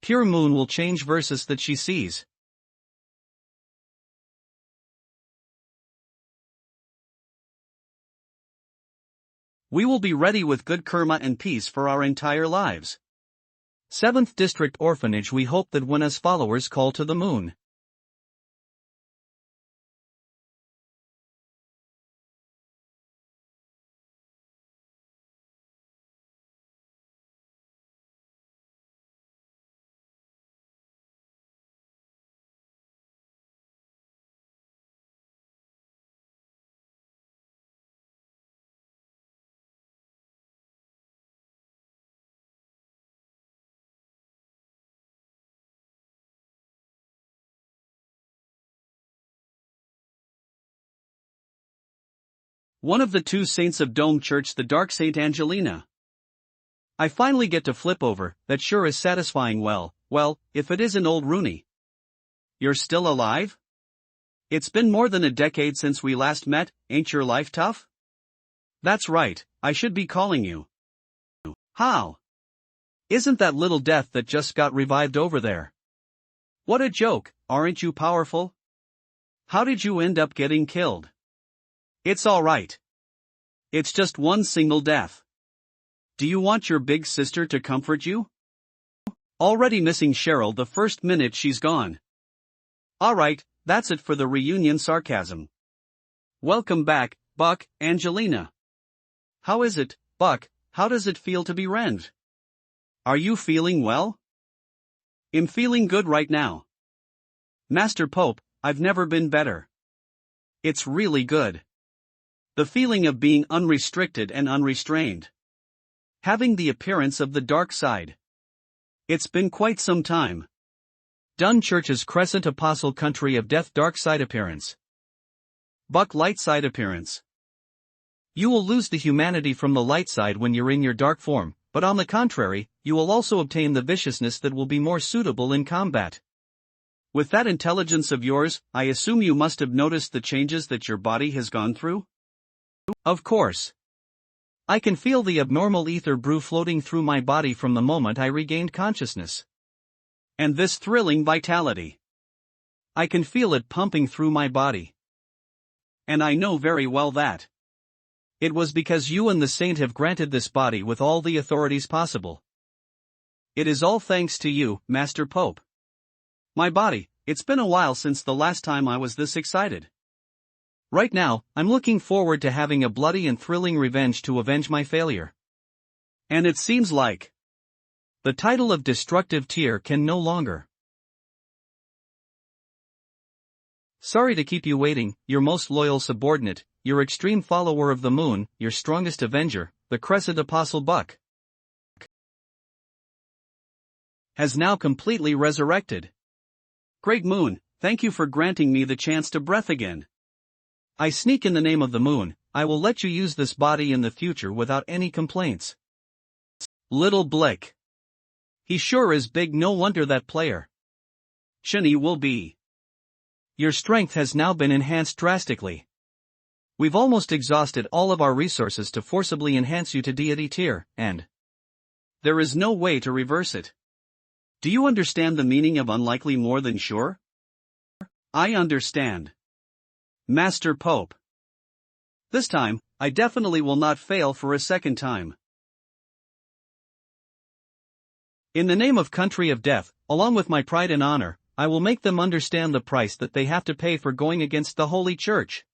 S2: Pure moon will change verses that she sees.
S1: We will be ready with good karma and peace for our entire lives.
S2: 7th District Orphanage. We hope that when us followers call to the moon.
S1: One of the two saints of Dome Church, the Dark Saint Angelina. I finally get to flip over, that sure is satisfying. Well, if it isn't old Rooney. You're still alive? It's been more than a decade since we last met, ain't your life tough? That's right, I should be calling you. How? Isn't that little death that just got revived over there? What a joke, aren't you powerful? How did you end up getting killed? It's alright. It's just one single death. Do you want your big sister to comfort you? Already missing Cheryl the first minute she's gone. Alright, that's it for the reunion sarcasm. Welcome back, Buck, Angelina. How is it, Buck, how does it feel to be Rend? Are you feeling well? I'm feeling good right now. Master Pope, I've never been better. It's really good. The feeling of being unrestricted and unrestrained. Having the appearance of the dark side. It's been quite some time.
S2: Dun Church's Crescent Apostle Country of Death. Dark side appearance.
S1: Buck, light side appearance.
S2: You will lose the humanity from the light side when you're in your dark form, but on the contrary, you will also obtain the viciousness that will be more suitable in combat.
S1: With that intelligence of yours, I assume you must have noticed the changes that your body has gone through?
S2: Of course. I can feel the abnormal ether brew floating through my body from the moment I regained consciousness.
S1: And this thrilling vitality.
S2: I can feel it pumping through my body.
S1: And I know very well that.
S2: It was because you and the saint have granted this body with all the authorities possible.
S1: It is all thanks to you, Master Pope. My body, it's been a while since the last time I was this excited.
S2: Right now, I'm looking forward to having a bloody and thrilling revenge to avenge my failure.
S1: And it seems like
S2: the title of destructive tier can no longer. Sorry to keep you waiting, your most loyal subordinate, your extreme follower of the moon, your strongest avenger, the Crescent Apostle Buck,
S1: has now completely resurrected. Great Moon, thank you for granting me the chance to breath again.
S2: I sneak in the name of the moon, I will let you use this body in the future without any complaints.
S1: Little Blick.
S2: He sure is big, no wonder that player.
S1: Shiny will be.
S2: Your strength has now been enhanced drastically. We've almost exhausted all of our resources to forcibly enhance you to deity tier, and
S1: there is no way to reverse it. Do you understand the meaning of unlikely more than sure? I understand. Master Pope. This time, I definitely will not fail for a second time.
S2: In the name of Country of Death, along with my pride and honor, I will make them understand the price that they have to pay for going against the Holy Church.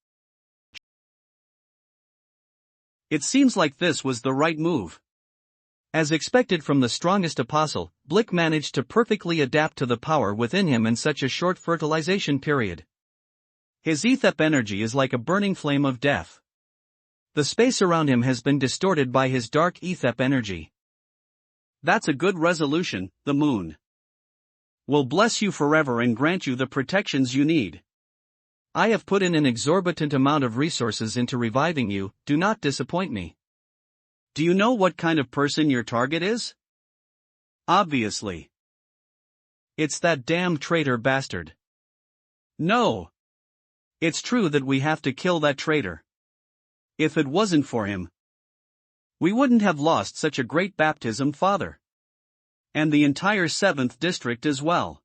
S1: It seems like this was the right move.
S2: As expected from the strongest apostle, Blick managed to perfectly adapt to the power within him in such a short fertilization period.
S1: His ethep energy is like a burning flame of death.
S2: The space around him has been distorted by his dark ethep energy.
S1: That's a good resolution, the moon will bless you forever and grant you the protections you need.
S2: I have put in an exorbitant amount of resources into reviving you, do not disappoint me.
S1: Do you know what kind of person your target is? Obviously.
S2: It's that damned traitor bastard.
S1: No. It's true that we have to kill that traitor. If it wasn't for him, we wouldn't have lost such a great baptism father. And the entire 7th district as well.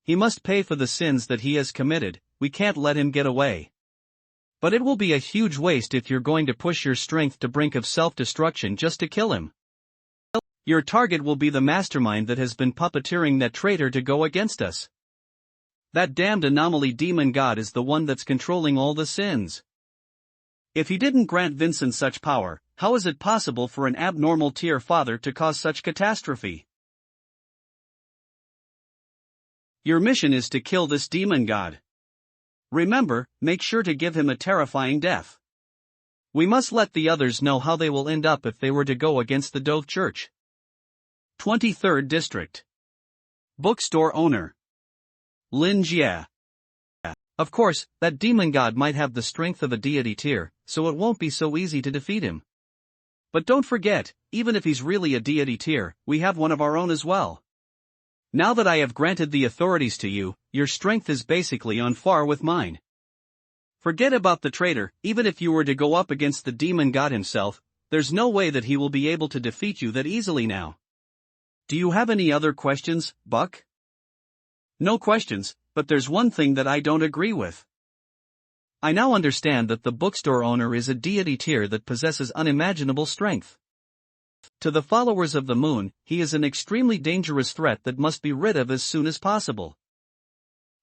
S2: He must pay for the sins that he has committed, we can't let him get away. But it will be a huge waste if you're going to push your strength to brink of self-destruction just to kill him. Your target will be the mastermind that has been puppeteering that traitor to go against us. That damned anomaly demon god is the one that's controlling all the sins. If he didn't grant Vincent such power, how is it possible for an abnormal tier father to cause such catastrophe? Your mission is to kill this demon god. Remember, make sure to give him a terrifying death. We must let the others know how they will end up if they were to go against the Dove Church. 23rd District. Bookstore owner. Lin Jie. Of course, that demon god might have the strength of a deity tier, so it won't be so easy to defeat him. But don't forget, even if he's really a deity tier, we have one of our own as well. Now that I have granted the authorities to you, your strength is basically on par with mine. Forget about the traitor. Even if you were to go up against the demon god himself, there's no way that he will be able to defeat you that easily now. Do you have any other questions, Buck? No questions, but there's one thing that I don't agree with. I now understand that the bookstore owner is a deity tier that possesses unimaginable strength. To the followers of the moon, he is an extremely dangerous threat that must be rid of as soon as possible.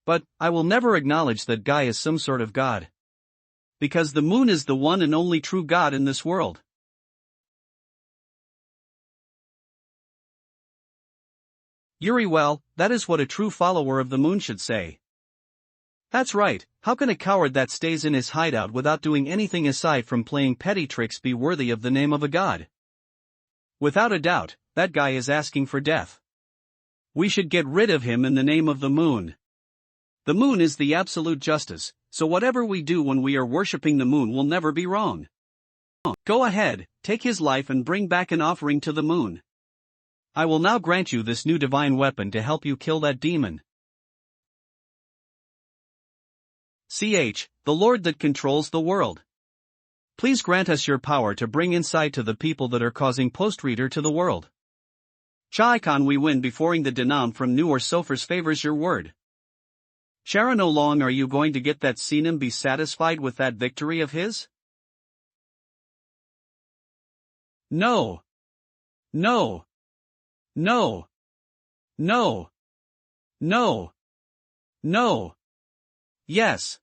S2: But, I will never acknowledge that guy is some sort of god. Because the moon is the one and only true god in this world. Yuri, well, that is what a true follower of the moon should say. That's right, how can a coward that stays in his hideout without doing anything aside from playing petty tricks be worthy of the name of a god? Without a doubt, that guy is asking for death. We should get rid of him in the name of the moon. The moon is the absolute justice, so whatever we do when we are worshipping the moon will never be wrong. Go ahead, take his life and bring back an offering to the moon. I will now grant you this new divine weapon to help you kill that demon. The Lord that controls the world. Please grant us your power to bring insight to the people that are causing post-reader to the world. Chai-Kan we win beforeing the Denam from New or Sophers favors your word. Sharon, how long are you going to get that Sinem be satisfied with that victory of his? No. No. No. No. No. No. Yes.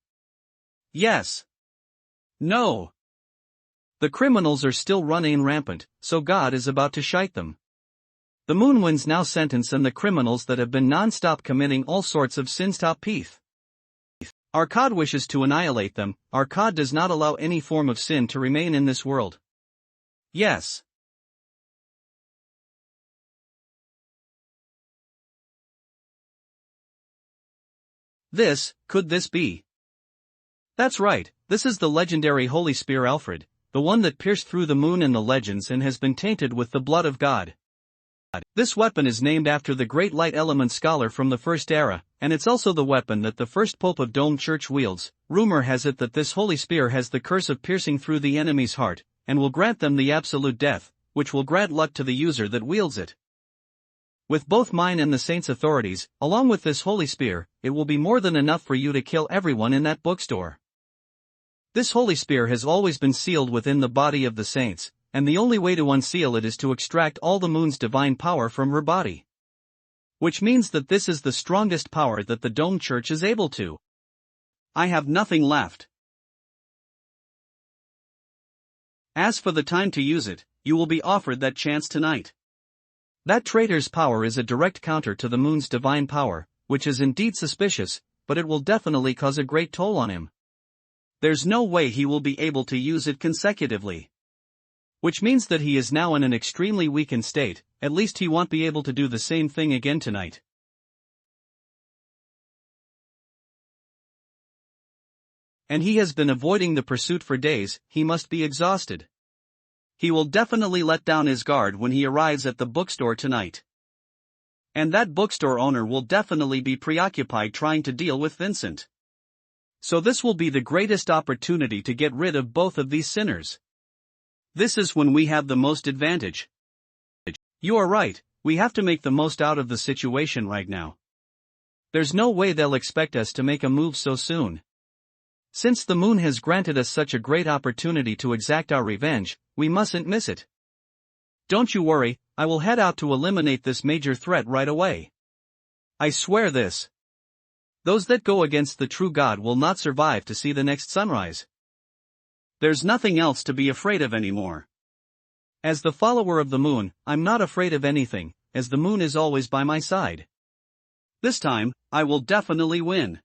S2: Yes. No. The criminals are still running rampant, so God is about to shite them. The moon winds now sentence and the criminals that have been non-stop committing all sorts of sins top peace. Our God wishes to annihilate them. Our God does not allow any form of sin to remain in this world. Yes. Could this be? That's right, this is the legendary Holy Spear Alfred, the one that pierced through the moon in the legends and has been tainted with the blood of God. This weapon is named after the great light element scholar from the First Era, and it's also the weapon that the first Pope of Dome Church wields. Rumor has it that this Holy Spear has the curse of piercing through the enemy's heart, and will grant them the absolute death, which will grant luck to the user that wields it. With both mine and the Saints' authorities, along with this Holy Spear, it will be more than enough for you to kill everyone in that bookstore. This Holy Spear has always been sealed within the body of the saints, and the only way to unseal it is to extract all the moon's divine power from her body. Which means that this is the strongest power that the Dome Church is able to. I have nothing left. As for the time to use it, you will be offered that chance tonight. That traitor's power is a direct counter to the moon's divine power, which is indeed suspicious, but it will definitely cause a great toll on him. There's no way he will be able to use it consecutively. Which means that he is now in an extremely weakened state. At least he won't be able to do the same thing again tonight. And he has been avoiding the pursuit for days. He must be exhausted. He will definitely let down his guard when he arrives at the bookstore tonight. And that bookstore owner will definitely be preoccupied trying to deal with Vincent. So this will be the greatest opportunity to get rid of both of these sinners. This is when we have the most advantage. You are right, we have to make the most out of the situation right now. There's no way they'll expect us to make a move so soon. Since the moon has granted us such a great opportunity to exact our revenge, we mustn't miss it. Don't you worry, I will head out to eliminate this major threat right away. I swear this. Those that go against the true God will not survive to see the next sunrise. There's nothing else to be afraid of anymore. As the follower of the moon, I'm not afraid of anything, as the moon is always by my side. This time, I will definitely win.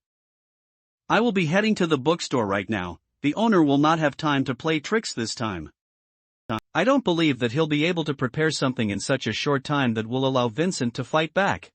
S2: I will be heading to the bookstore right now. The owner will not have time to play tricks this time. I don't believe that he'll be able to prepare something in such a short time that will allow Vincent to fight back.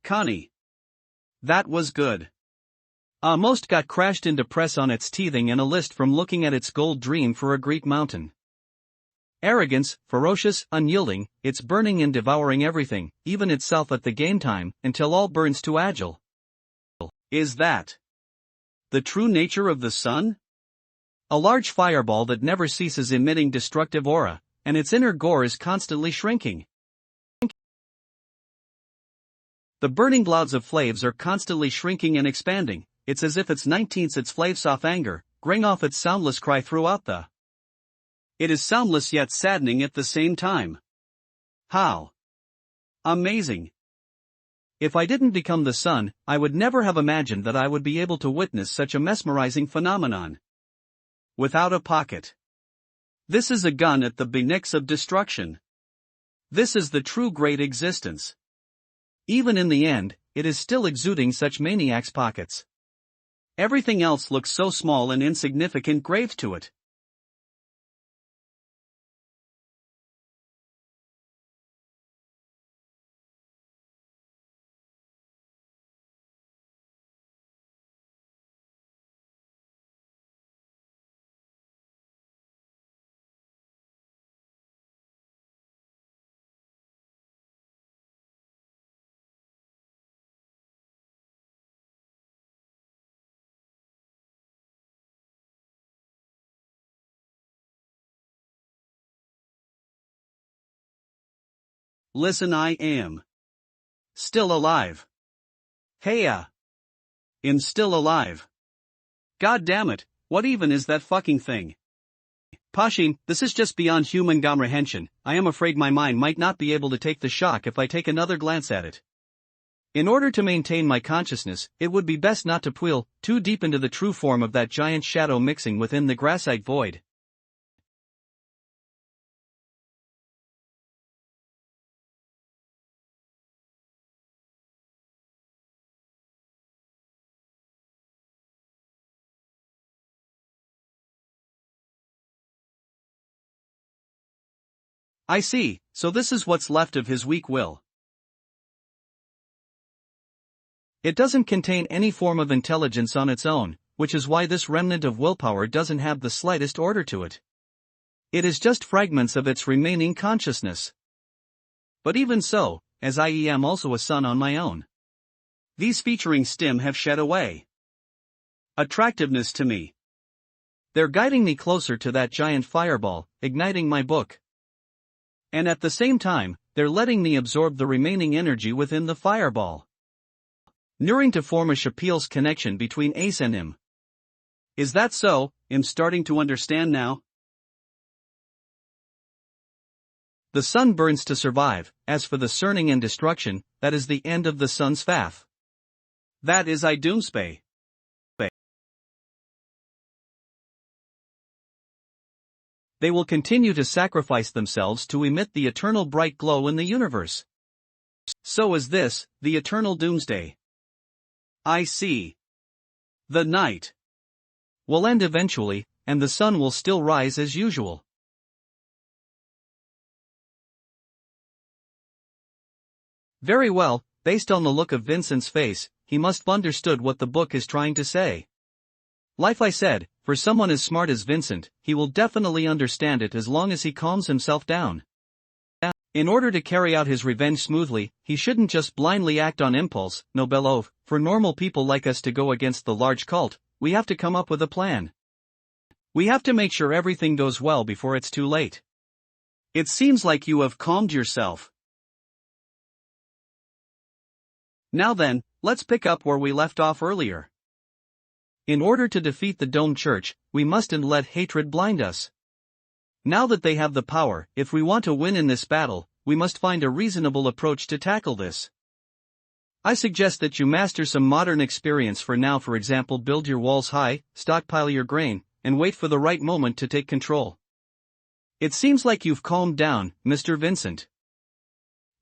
S1: Connie. That was good.
S2: Most got crashed into press on its teething and a list from looking at its gold dream for a Greek mountain. Arrogance, ferocious, unyielding, it's burning and devouring everything, even itself at the game time, until all burns to agile.
S1: Is that the true nature of the sun?
S2: A large fireball that never ceases emitting destructive aura, and its inner core is constantly shrinking. The burning clouds of flames are constantly shrinking and expanding. It's as if its 19th its flaves off anger, growing off its soundless cry throughout the.
S1: It is soundless yet saddening at the same time. How amazing!
S2: If I didn't become the sun, I would never have imagined that I would be able to witness such a mesmerizing phenomenon.
S1: Without a pocket. This is a gun at the beginning of destruction. This is the true great existence.
S2: Even in the end, it is still exuding such maniac's pockets.
S1: Everything else looks so small and insignificant grave to it. Listen, I am still alive. Hey, I'm still alive. God damn it, what even is that fucking thing? Pashim, this is just beyond human comprehension. I am afraid my mind might not be able to take the shock if I take another glance at it. In order to maintain my consciousness, it would be best not to peel too deep into the true form of that giant shadow mixing within the grassite void. I see, so this is what's left of his weak will. It doesn't contain any form of intelligence on its own, which is why this remnant of willpower doesn't have the slightest order to it. It is just fragments of its remaining consciousness. But even so,
S2: as I am also a son on my own.
S1: These featuring stim have shed away attractiveness to me.
S2: They're guiding me closer to that giant fireball, igniting my book. And at the same time, they're letting me absorb the remaining energy within the fireball, nearing to form a Shapil's connection between Ace and him.
S1: Is that so? I'm starting to understand now.
S2: The sun burns to survive. As for the surning and destruction, that is the end of the sun's faith.
S1: That is I doomspay.
S2: They will continue to sacrifice themselves to emit the eternal bright glow in the universe.
S1: So is this, the eternal doomsday. I see. The night
S2: will end eventually, and the sun will still rise as usual. Very well, based on the look of Vincent's face, he must have understood what the book is trying to say. Like I said, for someone as smart as Vincent, he will definitely understand it as long as he calms himself down. In order to carry out his revenge smoothly, he shouldn't just blindly act on impulse. No, Belov, for normal people like us to go against the large cult, we have to come up with a plan. We have to make sure everything goes well before it's too late.
S1: It seems like you have calmed yourself. Now then, let's pick up where we left off earlier.
S2: In order to defeat the Dome Church, we mustn't let hatred blind us. Now that they have the power, if we want to win in this battle, we must find a reasonable approach to tackle this. I suggest that you master some modern experience for now. For example, build your walls high, stockpile your grain, and wait for the right moment to take control. It seems like you've calmed down, Mr. Vincent.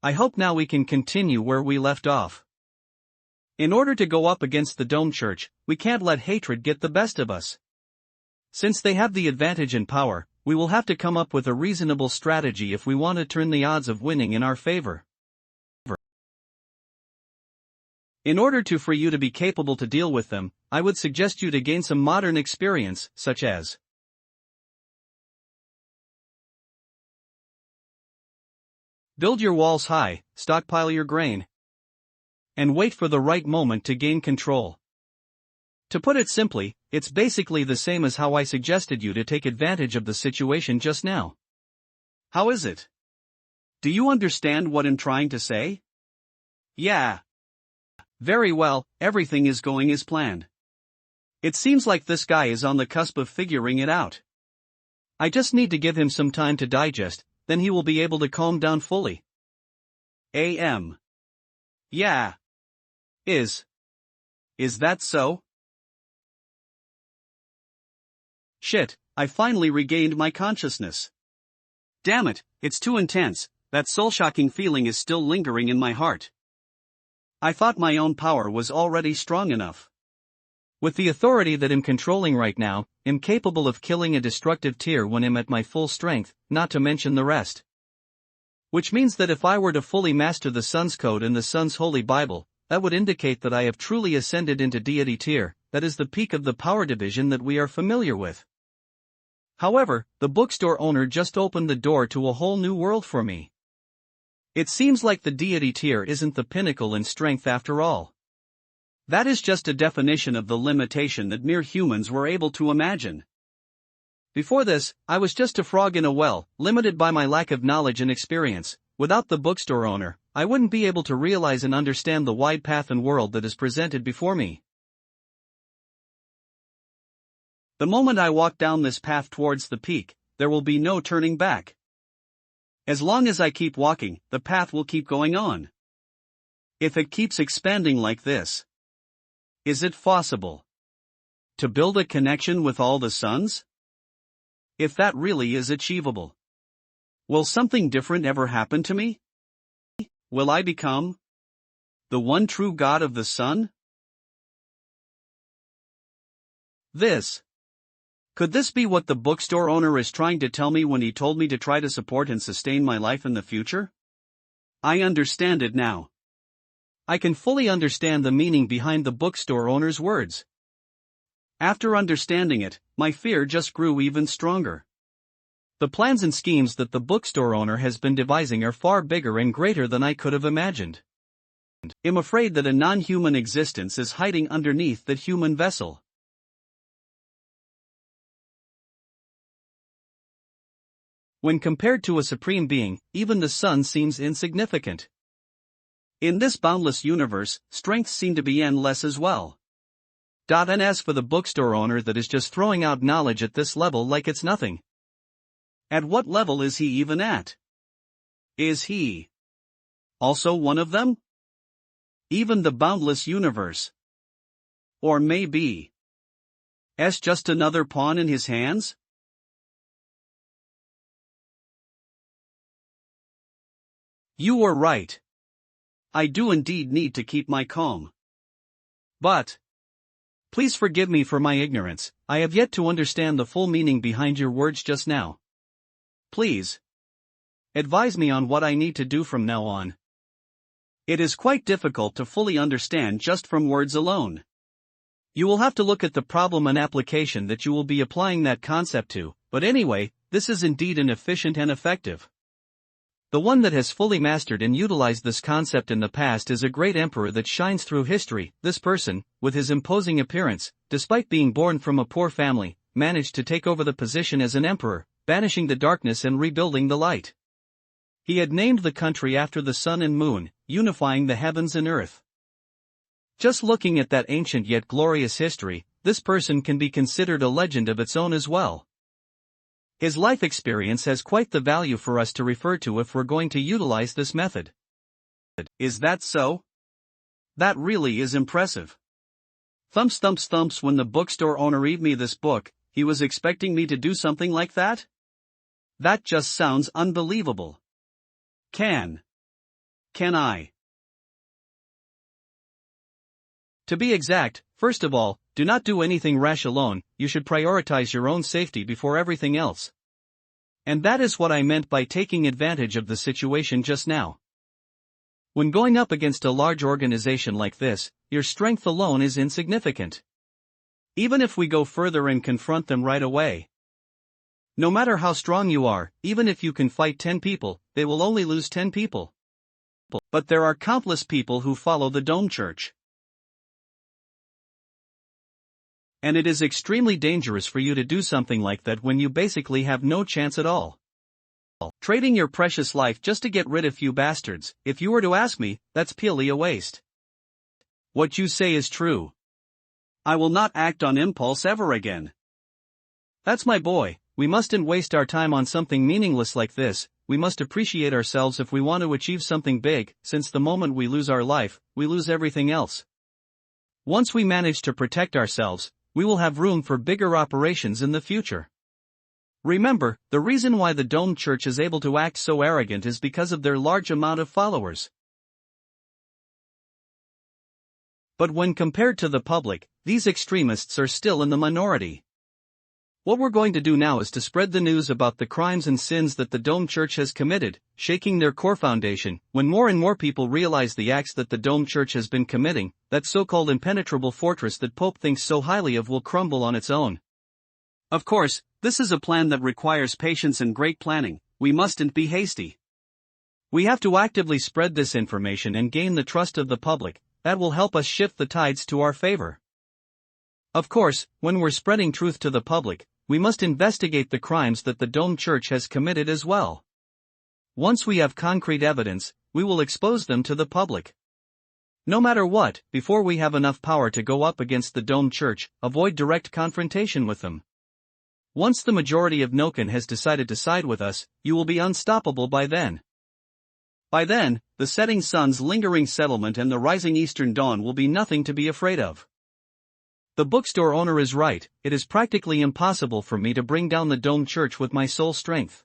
S2: I hope now we can continue where we left off. In order to go up against the Dome Church, we can't let hatred get the best of us. Since they have the advantage in power, we will have to come up with a reasonable strategy if we want to turn the odds of winning in our favor. In order for you to be capable to deal with them, I would suggest you to gain some modern experience, such as build your walls high, stockpile your grain, and wait for the right moment to gain control. To put it simply, it's basically the same as how I suggested you to take advantage of the situation just now.
S1: How is it? Do you understand what I'm trying to say?
S2: Yeah.
S1: Very well, everything is going as planned. It seems like this guy is on the cusp of figuring it out.
S2: I just need to give him some time to digest, then he will be able to calm down fully.
S1: Yeah. Is that so? Shit, I finally regained my consciousness. Damn it, it's too intense, that soul-shocking feeling is still lingering in my heart. I thought my own power was already strong enough.
S2: With the authority that I'm controlling right now, I'm capable of killing a destructive tier when I'm at my full strength, not to mention the rest. Which means that if I were to fully master the Sun's Code and the Sun's Holy Bible, that would indicate that I have truly ascended into deity tier, that is the peak of the power division that we are familiar with. However, the bookstore owner just opened the door to a whole new world for me. It seems like the deity tier isn't the pinnacle in strength after all. That is just a definition of the limitation that mere humans were able to imagine. Before this, I was just a frog in a well, limited by my lack of knowledge and experience. Without the bookstore owner, I wouldn't be able to realize and understand the wide path and world that is presented before me. The moment I walk down this path towards the peak, there will be no turning back. As long as I keep walking, the path will keep going on. If it keeps expanding like this, is it possible to build a connection with all the suns? If that really is achievable, will something different ever happen to me? Will I become the one true God of the sun? Could this be what the bookstore owner is trying to tell me when he told me to try to support and sustain my life in the future? I understand it now. I can fully understand the meaning behind the bookstore owner's words. After understanding it, my fear just grew even stronger. The plans and schemes that the bookstore owner has been devising are far bigger and greater than I could have imagined.
S1: I'm afraid that a non-human existence is hiding underneath that human vessel.
S2: When compared to a supreme being, even the sun seems insignificant.
S1: In this boundless universe, strengths seem to be endless as well.
S2: And as for the bookstore owner that is just throwing out knowledge at this level like it's nothing.
S1: At what level is he even at? Is he also one of them? Even the boundless universe? Or maybe just another pawn in his hands? You were right. I do indeed need to keep my calm.
S2: But please forgive me for my ignorance, I have yet to understand the full meaning behind your words just now. Please advise me on what I need to do from now on.
S1: It is quite difficult to fully understand just from words alone.
S2: You will have to look at the problem and application that you will be applying that concept to, but anyway, this is indeed an efficient and effective. The one that has fully mastered and utilized this concept in the past is a great emperor that shines through history. This person, with his imposing appearance, despite being born from a poor family, managed to take over the position as an emperor, banishing the darkness and rebuilding the light. He had named the country after the sun and moon, unifying the heavens and earth. Just looking at that ancient yet glorious history, this person can be considered a legend of its own as well. His life experience has quite the value for us to refer to if we're going to utilize this method.
S1: Is that so? That really is impressive. Thumps thumps thumps. When the bookstore owner gave me this book, he was expecting me to do something like that? That just sounds unbelievable. Can I?
S2: To be exact, first of all, do not do anything rash alone. You should prioritize your own safety before everything else. And that is what I meant by taking advantage of the situation just now. When going up against a large organization like this, your strength alone is insignificant. Even if we go further and confront them right away. No matter how strong you are, even if you can fight 10 people, they will only lose 10 people.
S1: But there are countless people who follow the Dome Church.
S2: And it is extremely dangerous for you to do something like that when you basically have no chance at all.
S1: Trading your precious life just to get rid of few bastards, if you were to ask me, that's purely a waste.
S2: What you say is true.
S1: I will not act on impulse ever again.
S2: That's my boy, we mustn't waste our time on something meaningless like this. We must appreciate ourselves if we want to achieve something big, since the moment we lose our life, we lose everything else. Once we manage to protect ourselves, we will have room for bigger operations in the future. Remember, the reason why the Dome Church is able to act so arrogant is because of their large amount of followers. But when compared to the public, these extremists are still in the minority. What we're going to do now is to spread the news about the crimes and sins that the Dome Church has committed, shaking their core foundation. When more and more people realize the acts that the Dome Church has been committing, that so-called impenetrable fortress that Pope thinks so highly of will crumble on its own.
S1: Of course, this is a plan that requires patience and great planning. We mustn't be hasty.
S2: We have to actively spread this information and gain the trust of the public. That will help us shift the tides to our favor. Of course, when we're spreading truth to the public, we must investigate the crimes that the Dome Church has committed as well. Once we have concrete evidence, we will expose them to the public. No matter what, before we have enough power to go up against the Dome Church, avoid direct confrontation with them. Once the majority of Noken has decided to side with us, you will be unstoppable by then. By then, the setting sun's lingering settlement and the rising eastern dawn will be nothing to be afraid of. The bookstore owner is right, it is practically impossible for me to bring down the Dome Church with my sole strength.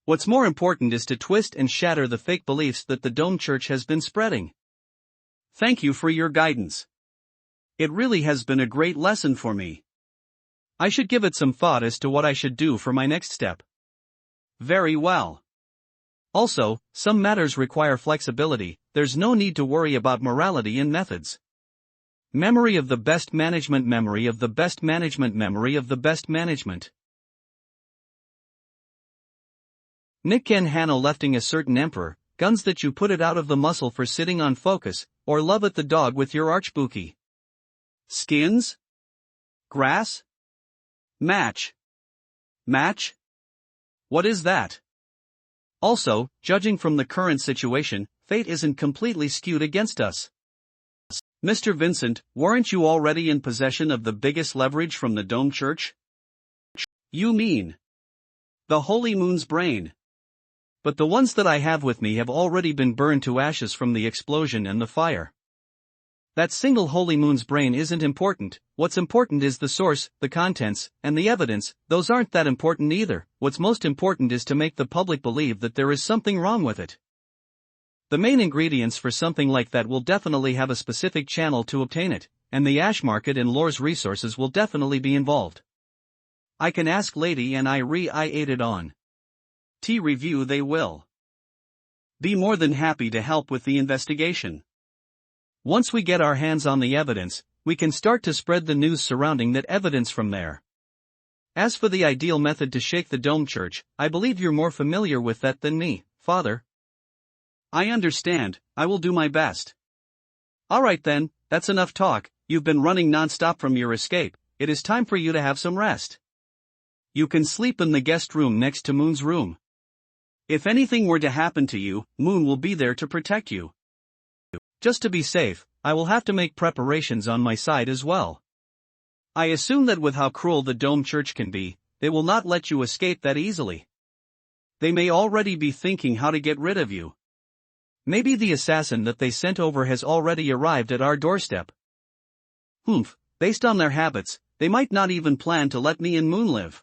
S2: What's more important is to twist and shatter the fake beliefs that the Dome Church has been spreading.
S1: Thank you for your guidance. It really has been a great lesson for me.
S2: I should give it some thought as to what I should do for my next step.
S1: Very well.
S2: Also, some matters require flexibility, there's no need to worry about morality and methods. Memory of the best management, memory of the best management, memory of the best management. Nick and Hannah lefting a certain emperor, guns that you put it out of the muscle for sitting on focus, or love at the dog with your archbookie.
S1: Skins? Grass? Match. Match? What is that?
S2: Also, judging from the current situation, fate isn't completely skewed against us.
S1: Mr. Vincent, weren't you already in possession of the biggest leverage from the Dome Church? You mean the Holy Moon's brain.
S2: But the ones that I have with me have already been burned to ashes from the explosion and the fire. That single Holy Moon's brain isn't important. What's important is the source, the contents, and the evidence. Those aren't that important either. What's most important is to make the public believe that there is something wrong with it. The main ingredients for something like that will definitely have a specific channel to obtain it, and the ash market and Lore's resources will definitely be involved. I can ask Lady and I aided on.
S1: Review they will be more than happy to help with the investigation.
S2: Once we get our hands on the evidence, we can start to spread the news surrounding that evidence from there. As for the ideal method to shake the Dome Church, I believe you're more familiar with that than me, Father.
S1: I understand, I will do my best.
S2: Alright then, that's enough talk. You've been running non-stop from your escape. It is time for you to have some rest.
S1: You can sleep in the guest room next to Moon's room. If anything were to happen to you, Moon will be there to protect you.
S2: Just to be safe, I will have to make preparations on my side as well. I assume that with how cruel the Dome Church can be, they will not let you escape that easily.
S1: They may already be thinking how to get rid of you.
S2: Maybe the assassin that they sent over has already arrived at our doorstep.
S1: Based on their habits, they might not even plan to let me and Moon live.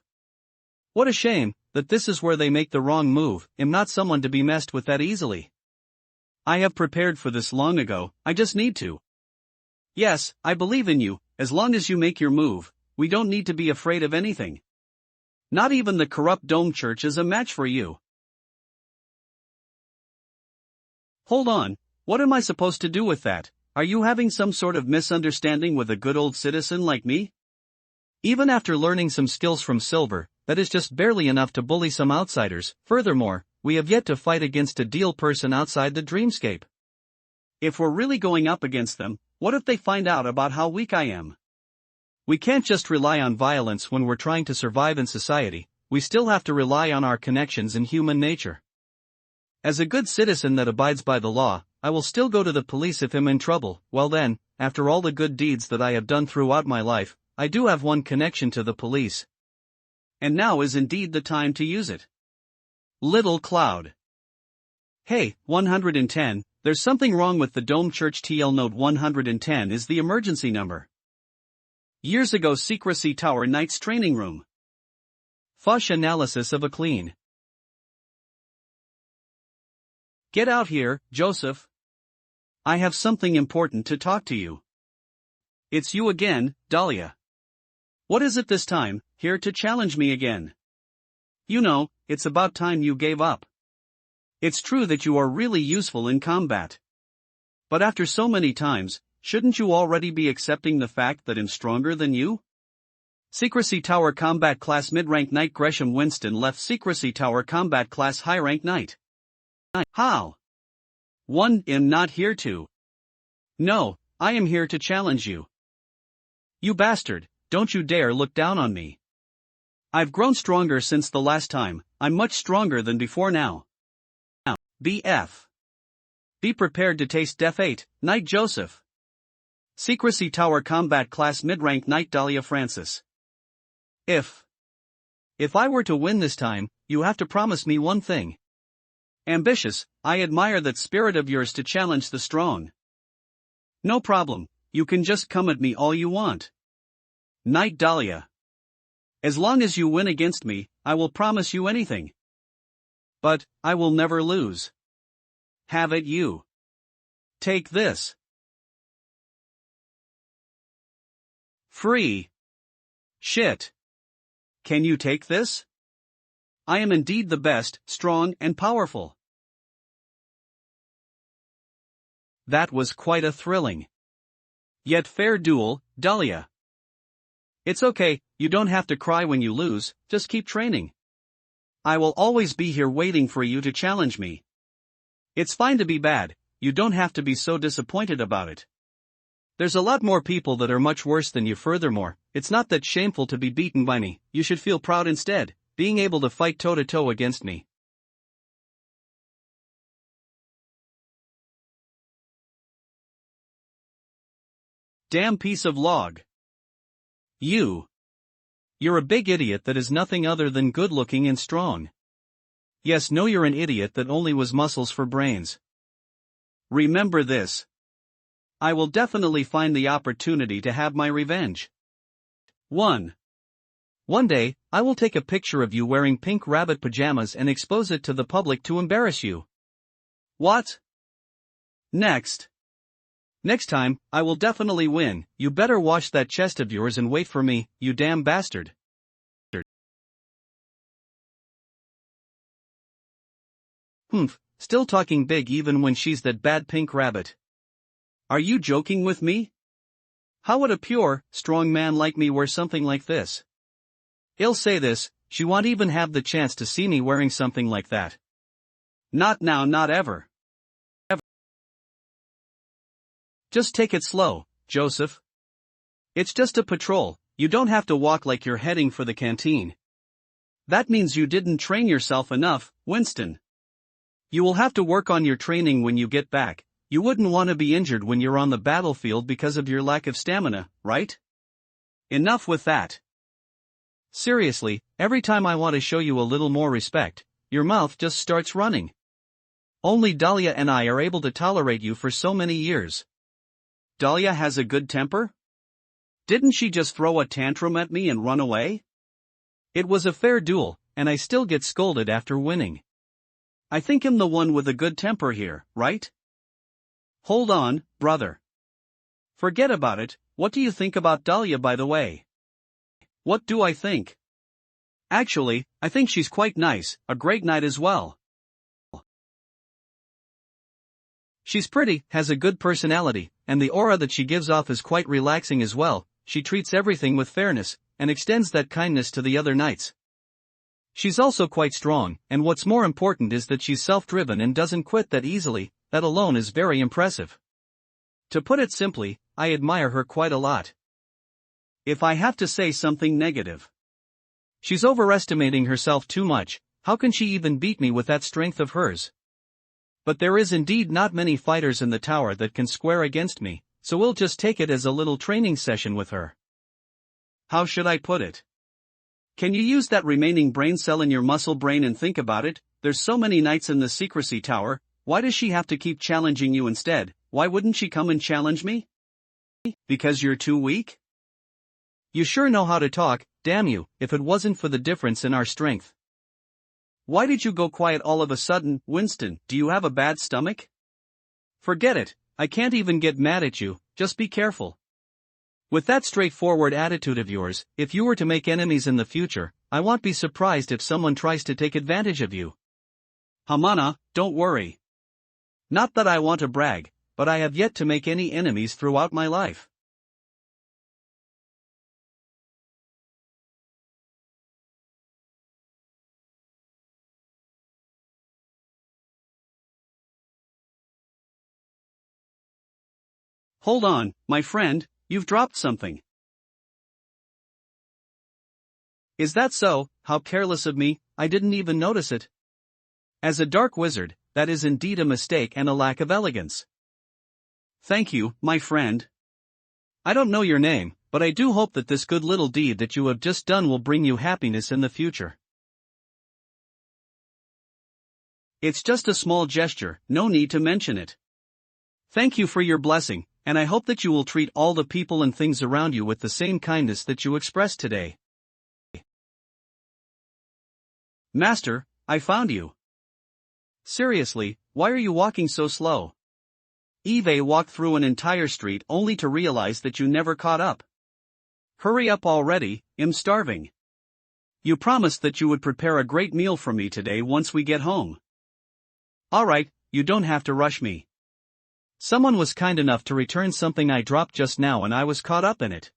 S2: What a shame, that this is where they make the wrong move. I'm not someone to be messed with that easily.
S1: I have prepared for this long ago, I just need to. Yes, I believe in you. As long as you make your move, we don't need to be afraid of anything. Not even the corrupt Dome Church is a match for you. Hold on, what am I supposed to do with that? Are you having some sort of misunderstanding with a good old citizen like me?
S2: Even after learning some skills from Silver, that is just barely enough to bully some outsiders. Furthermore, we have yet to fight against a deal person outside the dreamscape.
S1: If we're really going up against them, what if they find out about how weak I am? We can't just rely on violence when we're trying to survive in society. We still have to rely on our connections and human nature.
S2: As a good citizen that abides by the law, I will still go to the police if I'm in trouble. Well then, after all the good deeds that I have done throughout my life, I do have one connection to the police.
S1: And now is indeed the time to use it. Little Cloud. Hey, 110, there's something wrong with the Dome Church. TL Note 110 is the emergency number. Years ago, Secrecy Tower Knight's training room.
S2: Fush analysis of a clean.
S1: Get out here, Joseph. I have something important to talk to you. It's you again, Dahlia. What is it this time, here to challenge me again? You know, it's about time you gave up. It's true that you are really useful in combat. But after so many times, shouldn't you already be accepting the fact that I'm stronger than you? Secrecy Tower Combat Class Mid-Rank Knight Gresham Winston left Secrecy Tower Combat Class High-Rank Knight. How? I'm not here to. No, I am here to challenge you. You bastard, don't you dare look down on me. I've grown stronger since the last time. I'm much stronger than before now. BF. Be prepared to taste death. 8, Knight Joseph. Secrecy Tower Combat Class Mid-Rank Knight Dahlia Francis. If I were to win this time, you have to promise me one thing. Ambitious, I admire that spirit of yours to challenge the strong. No problem, you can just come at me all you want. Knight Dahlia. As long as you win against me, I will promise you anything. But, I will never lose. Have it you. Take this. Free. Shit. Can you take this? I am indeed the best, strong and powerful. That was quite a thrilling, yet fair duel, Dahlia. It's okay, you don't have to cry when you lose, just keep training. I will always be here waiting for you to challenge me. It's fine to be bad, you don't have to be so disappointed about it. There's a lot more people that are much worse than you. Furthermore, it's not that shameful to be beaten by me, you should feel proud instead, being able to fight toe-to-toe against me. Damn piece of log. You're a big idiot that is nothing other than good-looking and strong. Yes, no, you're an idiot that only was muscles for brains. Remember this. I will definitely find the opportunity to have my revenge. 1. One day, I will take a picture of you wearing pink rabbit pajamas and expose it to the public to embarrass you. What? Next time, I will definitely win. You better wash that chest of yours and wait for me, you damn bastard. Humph, still talking big even when she's that bad pink rabbit. Are you joking with me? How would a pure, strong man like me wear something like this? He'll say this, she won't even have the chance to see me wearing something like that. Not now, not ever. Just take it slow, Joseph. It's just a patrol, you don't have to walk like you're heading for the canteen. That means you didn't train yourself enough, Winston. You will have to work on your training when you get back. You wouldn't want to be injured when you're on the battlefield because of your lack of stamina, right? Enough with that. Seriously, every time I want to show you a little more respect, your mouth just starts running. Only Dahlia and I are able to tolerate you for so many years. Dahlia has a good temper? Didn't she just throw a tantrum at me and run away? It was a fair duel, and I still get scolded after winning. I think I'm the one with a good temper here, right? Hold on, brother. Forget about it, what do you think about Dahlia, by the way? What do I think? Actually, I think she's quite nice, a great knight as well. She's pretty, has a good personality, and the aura that she gives off is quite relaxing as well. She treats everything with fairness, and extends that kindness to the other knights. She's also quite strong, and what's more important is that she's self-driven and doesn't quit that easily. That alone is very impressive. To put it simply, I admire her quite a lot. If I have to say something negative, she's overestimating herself too much. How can she even beat me with that strength of hers? But there is indeed not many fighters in the tower that can square against me, so we'll just take it as a little training session with her. How should I put it? Can you use that remaining brain cell in your muscle brain and think about it? There's so many knights in the secrecy tower, why does she have to keep challenging you instead? Why wouldn't she come and challenge me? Because you're too weak? You sure know how to talk, damn you, if it wasn't for the difference in our strength. Why did you go quiet all of a sudden, Winston? Do you have a bad stomach? Forget it, I can't even get mad at you, just be careful. With that straightforward attitude of yours, if you were to make enemies in the future, I won't be surprised if someone tries to take advantage of you. Hamana, don't worry. Not that I want to brag, but I have yet to make any enemies throughout my life. Hold on, my friend, you've dropped something. Is that so? How careless of me, I didn't even notice it. As a dark wizard, that is indeed a mistake and a lack of elegance. Thank you, my friend. I don't know your name, but I do hope that this good little deed that you have just done will bring you happiness in the future. It's just a small gesture, no need to mention it. Thank you for your blessing, and I hope that you will treat all the people and things around you with the same kindness that you expressed today. Master, I found you. Seriously, why are you walking so slow? Eve walked through an entire street only to realize that you never caught up. Hurry up already, I'm starving. You promised that you would prepare a great meal for me today once we get home. Alright, you don't have to rush me. Someone was kind enough to return something I dropped just now and I was caught up in it.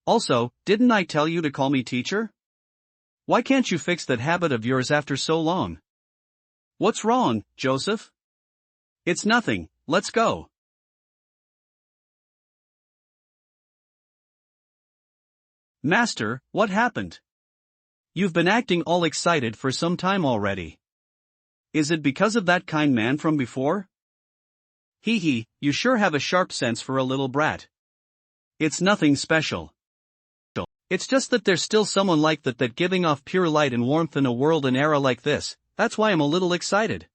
S1: Also, didn't I tell you to call me teacher? Why can't you fix that habit of yours after so long? What's wrong, Joseph? It's nothing, let's go. Master, what happened? You've been acting all excited for some time already. Is it because of that kind man from before? Hee hee, you sure have a sharp sense for a little brat. It's nothing special. It's just that there's still someone like that giving off pure light and warmth in a world and era like this. That's why I'm a little excited.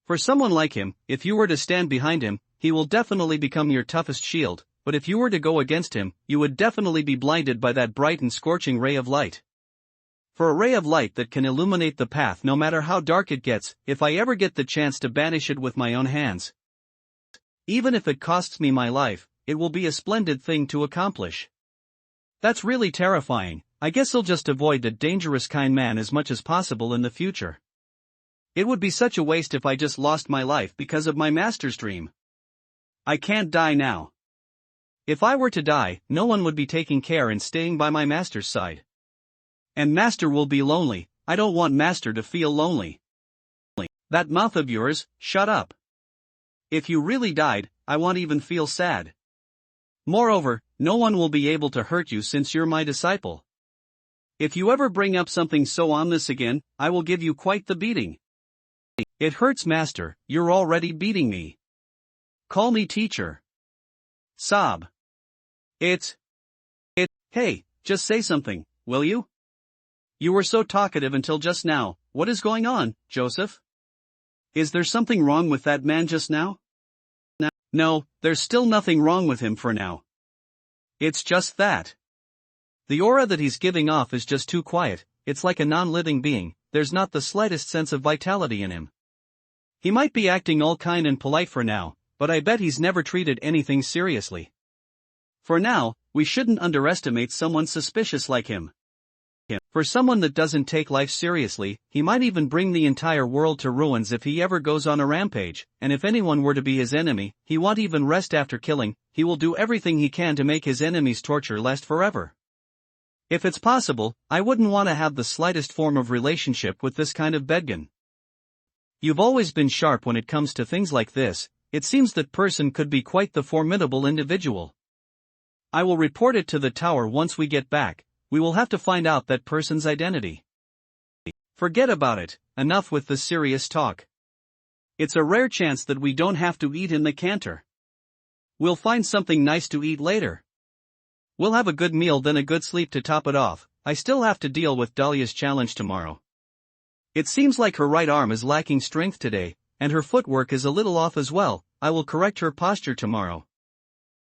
S1: For someone like him, if you were to stand behind him, he will definitely become your toughest shield, but if you were to go against him, you would definitely be blinded by that bright and scorching ray of light. For a ray of light that can illuminate the path no matter how dark it gets, if I ever get the chance to banish it with my own hands. Even if it costs me my life, it will be a splendid thing to accomplish. That's really terrifying. I guess I'll just avoid that dangerous kind man as much as possible in the future. It would be such a waste if I just lost my life because of my master's dream. I can't die now. If I were to die, no one would be taking care and staying by my master's side. And master will be lonely. I don't want master to feel lonely. That mouth of yours, shut up. If you really died, I won't even feel sad. Moreover, no one will be able to hurt you since you're my disciple. If you ever bring up something so ominous again, I will give you quite the beating. It hurts, master, you're already beating me. Call me teacher. Sob. Hey, just say something, will you? You were so talkative until just now. What is going on, Joseph? Is there something wrong with that man just now? No, there's still nothing wrong with him for now. It's just that the aura that he's giving off is just too quiet. It's like a non-living being. There's not the slightest sense of vitality in him. He might be acting all kind and polite for now, but I bet he's never treated anything seriously. For now, we shouldn't underestimate someone suspicious like him. For someone that doesn't take life seriously, he might even bring the entire world to ruins if he ever goes on a rampage, and if anyone were to be his enemy, he won't even rest after killing. He will do everything he can to make his enemy's torture last forever. If it's possible, I wouldn't want to have the slightest form of relationship with this kind of bedgun. You've always been sharp when it comes to things like this. It seems that person could be quite the formidable individual. I will report it to the tower once we get back. We will have to find out that person's identity. Forget about it, enough with the serious talk. It's a rare chance that we don't have to eat in the canter. We'll find something nice to eat later. We'll have a good meal then a good sleep to top it off. I still have to deal with Dahlia's challenge tomorrow. It seems like her right arm is lacking strength today, and her footwork is a little off as well. I will correct her posture tomorrow.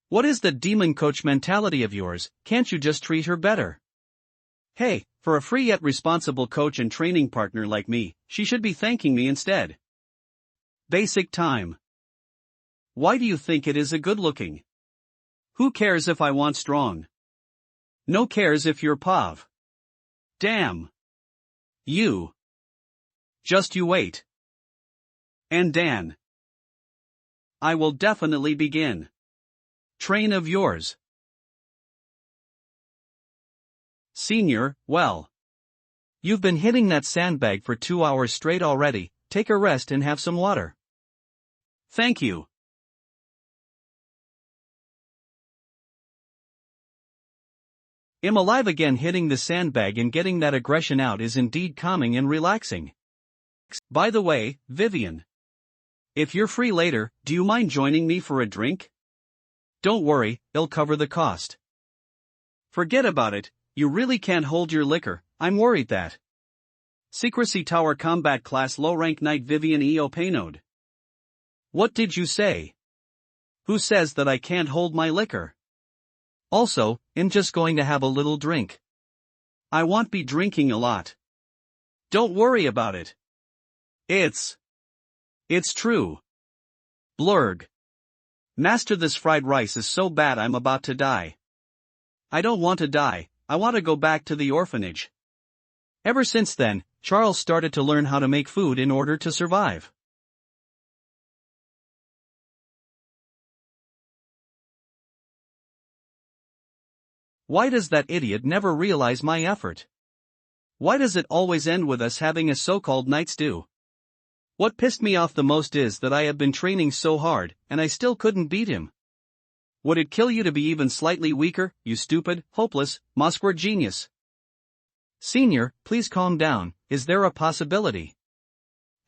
S1: What is the demon coach mentality of yours? Can't you just treat her better? Hey, for a free yet responsible coach and training partner like me, she should be thanking me instead. Basic time. Why do you think it is a good looking? Who cares if I want strong? No cares if you're Pav. Damn. You. Just you wait. And Dan. I will definitely begin. Train of yours. Senior, well. You've been hitting that sandbag for 2 hours straight already. Take a rest and have some water. Thank you. I'm alive again. Hitting the sandbag and getting that aggression out is indeed calming and relaxing. By the way, Vivian. If you're free later, do you mind joining me for a drink? Don't worry, it'll cover the cost. Forget about it, you really can't hold your liquor. I'm worried that. Secrecy Tower Combat Class Low Rank Knight Vivian Eo Paynode. What did you say? Who says that I can't hold my liquor? Also, I'm just going to have a little drink. I won't be drinking a lot. Don't worry about it. It's true. Blurg. Master, this fried rice is so bad I'm about to die. I don't want to die, I want to go back to the orphanage. Ever since then, Charles started to learn how to make food in order to survive. Why does that idiot never realize my effort? Why does it always end with us having a so-called night's do? What pissed me off the most is that I have been training so hard, and I still couldn't beat him. Would it kill you to be even slightly weaker, you stupid, hopeless, Mosquera genius?
S2: Senior, please calm down. Is there a possibility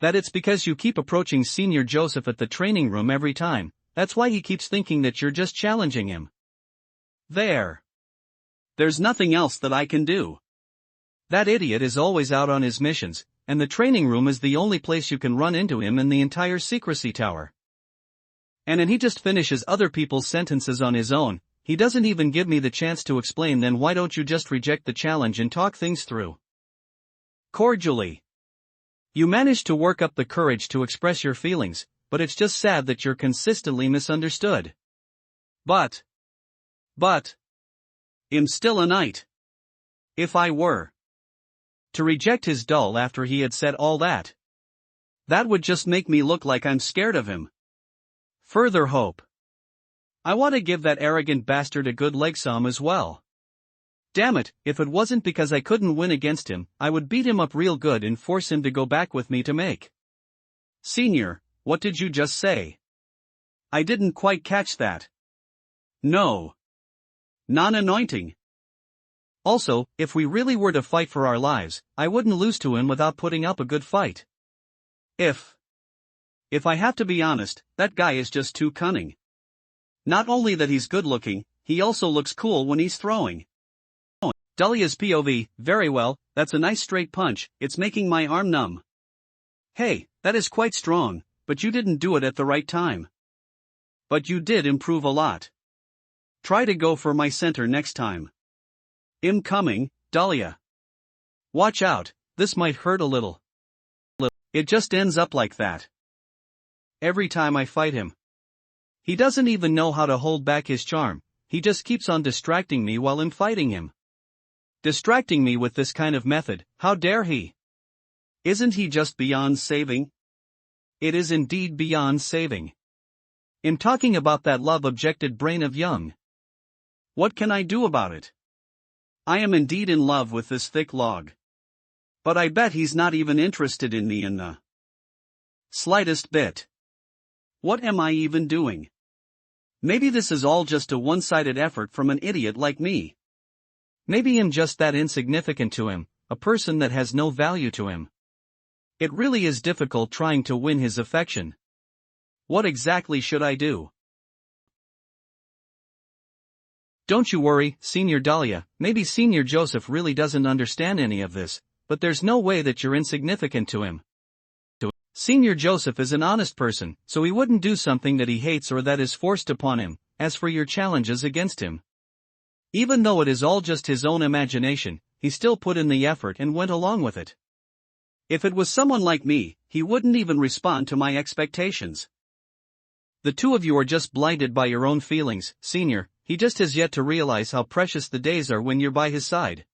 S2: that it's because you keep approaching Senior Joseph at the training room every time? That's why he keeps thinking that you're just challenging him.
S1: There's nothing else that I can do.
S2: That idiot is always out on his missions, and the training room is the only place you can run into him in the entire secrecy tower. And he just finishes other people's sentences on his own. He doesn't even give me the chance to explain. Then why don't you just reject the challenge and talk things through?
S1: Cordially.
S2: You managed to work up the courage to express your feelings, but it's just sad that you're consistently misunderstood.
S1: But. I'm still a knight. If I were
S2: to reject his dull after he had said all that,
S1: that would just make me look like I'm scared of him. Further hope. I want to give that arrogant bastard a good leg some as well. Damn it, if it wasn't because I couldn't win against him, I would beat him up real good and force him to go back with me to make. Senior, what did you just say? I didn't quite catch that. No. Non-anointing.
S2: Also, if we really were to fight for our lives, I wouldn't lose to him without putting up a good fight.
S1: If I have to be honest, that guy is just too cunning. Not only that he's good looking, he also looks cool when he's throwing. Dahlia's POV, very well, that's a nice straight punch, it's making my arm numb. Hey, that is quite strong, but you didn't do it at the right time. But you did improve a lot. Try to go for my center next time. I'm coming, Dahlia. Watch out, this might hurt a little. It just ends up like that. Every time I fight him. He doesn't even know how to hold back his charm, he just keeps on distracting me while I'm fighting him. Distracting me with this kind of method, how dare he? Isn't he just beyond saving? It is indeed beyond saving. I'm talking about that love-objected brain of young. What can I do about it? I am indeed in love with this thick log. But I bet he's not even interested in me in the slightest bit. What am I even doing? Maybe this is all just a one-sided effort from an idiot like me.
S2: Maybe I'm just that insignificant to him, a person that has no value to him. It really is difficult trying to win his affection.
S1: What exactly should I do?
S2: Don't you worry, Senior Dahlia, maybe Senior Joseph really doesn't understand any of this, but there's no way that you're insignificant to him. Senior Joseph is an honest person, so he wouldn't do something that he hates or that is forced upon him. As for your challenges against him, even though it is all just his own imagination, he still put in the effort and went along with it.
S1: If it was someone like me, he wouldn't even respond to my expectations.
S2: The two of you are just blinded by your own feelings, Senior. He just has yet to realize how precious the days are when you're by his side.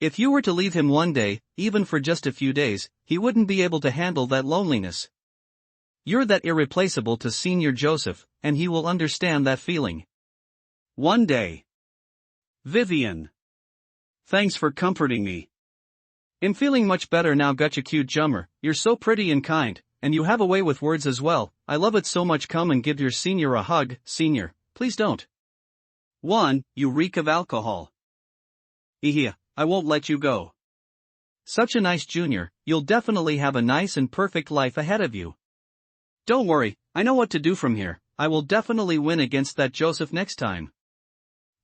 S2: If you were to leave him one day, even for just a few days, he wouldn't be able to handle that loneliness. You're that irreplaceable to Senior Joseph, and he will understand that feeling.
S1: One day. Vivian. Thanks for comforting me.
S2: I'm feeling much better now, gotcha cute jummer, you're so pretty and kind, and you have a way with words as well, I love it so much. Come and give your senior a hug, Senior, please don't.
S1: You reek of alcohol. I won't let you go.
S2: Such a nice junior, you'll definitely have a nice and perfect life ahead of you.
S1: Don't worry, I know what to do from here, I will definitely win against that Joseph next time.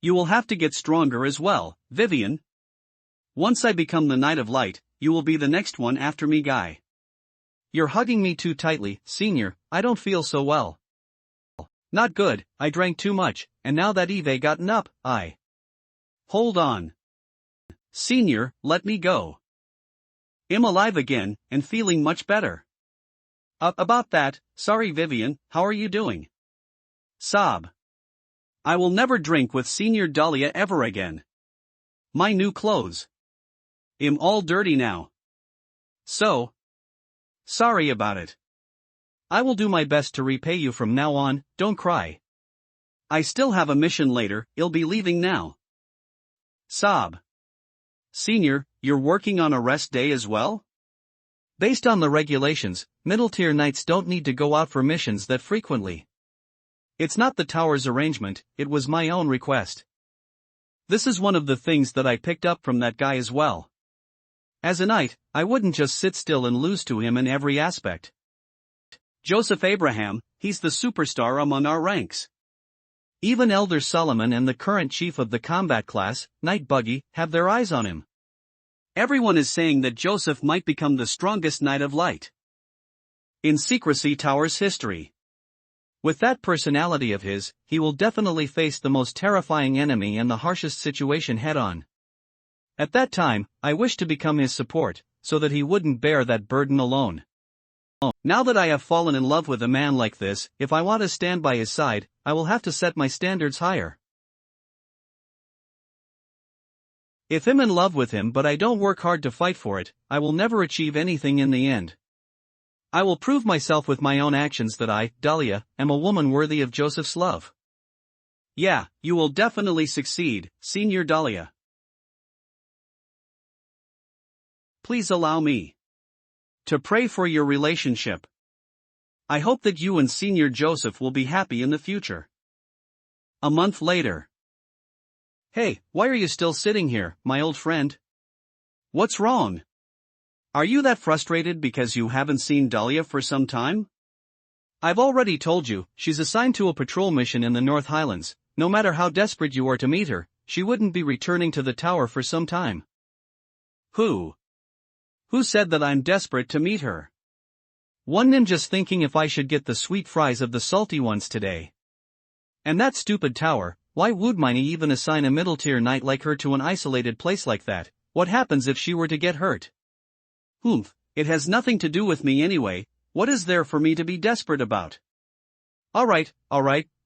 S1: You will have to get stronger as well, Vivian. Once I become the Knight of Light, you will be the next one after me guy.
S2: You're hugging me too tightly, Senior, I don't feel so well.
S1: Not good, I drank too much, and now that Eve gotten up, Hold on. Senior, let me go. I'm alive again, and feeling much better. About that, sorry Vivian, how are you doing? Sob. I will never drink with Senior Dahlia ever again. My new clothes. I'm all dirty now. So. Sorry about it.
S2: I will do my best to repay you from now on, don't cry.
S1: I still have a mission later, I'll be leaving now. Sob. Senior, you're working on a rest day as well?
S2: Based on the regulations, middle-tier knights don't need to go out for missions that frequently. It's not the tower's arrangement, it was my own request. This is one of the things that I picked up from that guy as well. As a knight, I wouldn't just sit still and lose to him in every aspect.
S1: Joseph Abraham, he's the superstar among our ranks.
S2: Even Elder Solomon and the current chief of the combat class, Knight Buggy, have their eyes on him.
S1: Everyone is saying that Joseph might become the strongest Knight of Light in Secrecy Tower's history.
S2: With that personality of his, he will definitely face the most terrifying enemy and the harshest situation head-on. At that time, I wish to become his support, so that he wouldn't bear that burden alone.
S1: Now that I have fallen in love with a man like this, if I want to stand by his side, I will have to set my standards higher. If I'm in love with him but I don't work hard to fight for it, I will never achieve anything in the end. I will prove myself with my own actions that I, Dahlia, am a woman worthy of Joseph's love. Yeah, you will definitely succeed, Senior Dahlia. Please allow me to pray for your relationship. I hope that you and Senior Joseph will be happy in the future. A month later. Hey, why are you still sitting here, my old friend? What's wrong? Are you that frustrated because you haven't seen Dahlia for some time? I've already told you, she's assigned to a patrol mission in the North Highlands. No matter how desperate you are to meet her, she wouldn't be returning to the tower for some time. Who said that I'm desperate to meet her? One ninja's thinking if I should get the sweet fries of the salty ones today. And that stupid tower, why would Miney even assign a middle-tier knight like her to an isolated place like that? What happens if she were to get hurt? It has nothing to do with me anyway. What is there for me to be desperate about? Alright,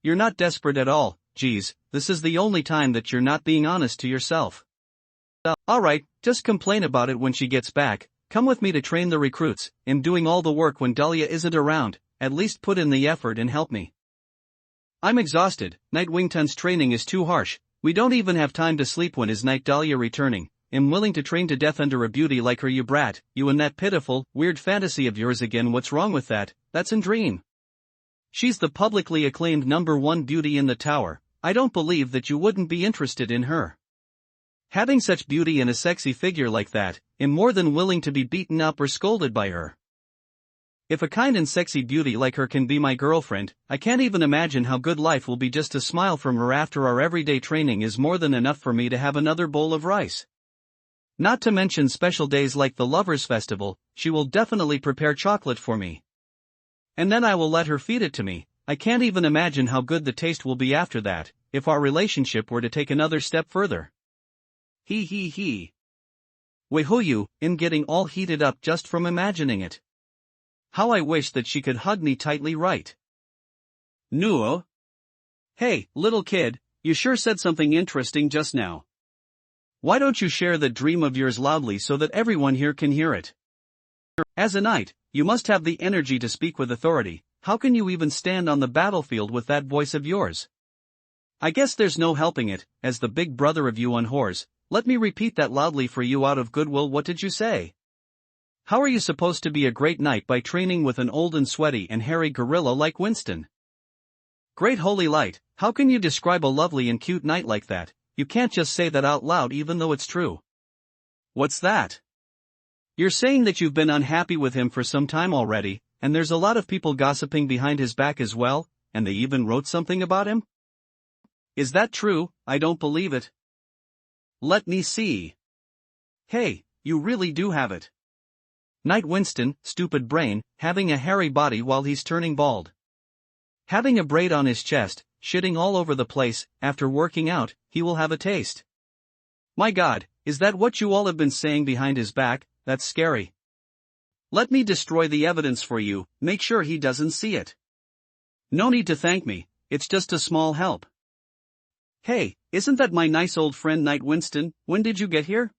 S1: you're not desperate at all. Geez, this is the only time that you're not being honest to yourself. Alright, just complain about it when she gets back. Come with me to train the recruits. I'm doing all the work when Dahlia isn't around. At least put in the effort and help me. I'm exhausted. Knight Wington's training is too harsh. We don't even have time to sleep when is Knight Dahlia returning. I'm willing to train to death under a beauty like her, you brat. You and that pitiful, weird fantasy of yours again. What's wrong with that? That's a dream. She's the publicly acclaimed #1 beauty in the tower. I don't believe that you wouldn't be interested in her. Having such beauty and a sexy figure like that, I'm more than willing to be beaten up or scolded by her. If a kind and sexy beauty like her can be my girlfriend, I can't even imagine how good life will be. Just a smile from her after our everyday training is more than enough for me to have another bowl of rice. Not to mention special days like the Lovers' Festival, she will definitely prepare chocolate for me. And then I will let her feed it to me. I can't even imagine how good the taste will be after that, if our relationship were to take another step further. He. Wehuyu, I'm getting all heated up just from imagining it. How I wish that she could hug me tightly right now. Hey, little kid, you sure said something interesting just now. Why don't you share that dream of yours loudly so that everyone here can hear it? As a knight, you must have the energy to speak with authority. How can you even stand on the battlefield with that voice of yours? I guess there's no helping it, as the big brother of you on whores. Let me repeat that loudly for you out of goodwill. What did you say? How are you supposed to be a great knight by training with an old and sweaty and hairy gorilla like Winston? Great holy light, how can you describe a lovely and cute knight like that? You can't just say that out loud even though it's true. What's that? You're saying that you've been unhappy with him for some time already, and there's a lot of people gossiping behind his back as well, and they even wrote something about him? Is that true? I don't believe it. Let me see. Hey, you really do have it. Knight Winston, stupid brain, having a hairy body while he's turning bald. Having a braid on his chest, shitting all over the place. After working out, he will have a taste. My God, is that what you all have been saying behind his back? That's scary. Let me destroy the evidence for you. Make sure he doesn't see it. No need to thank me, it's just a small help. Hey, isn't that my nice old friend Knight Winston? When did you get here?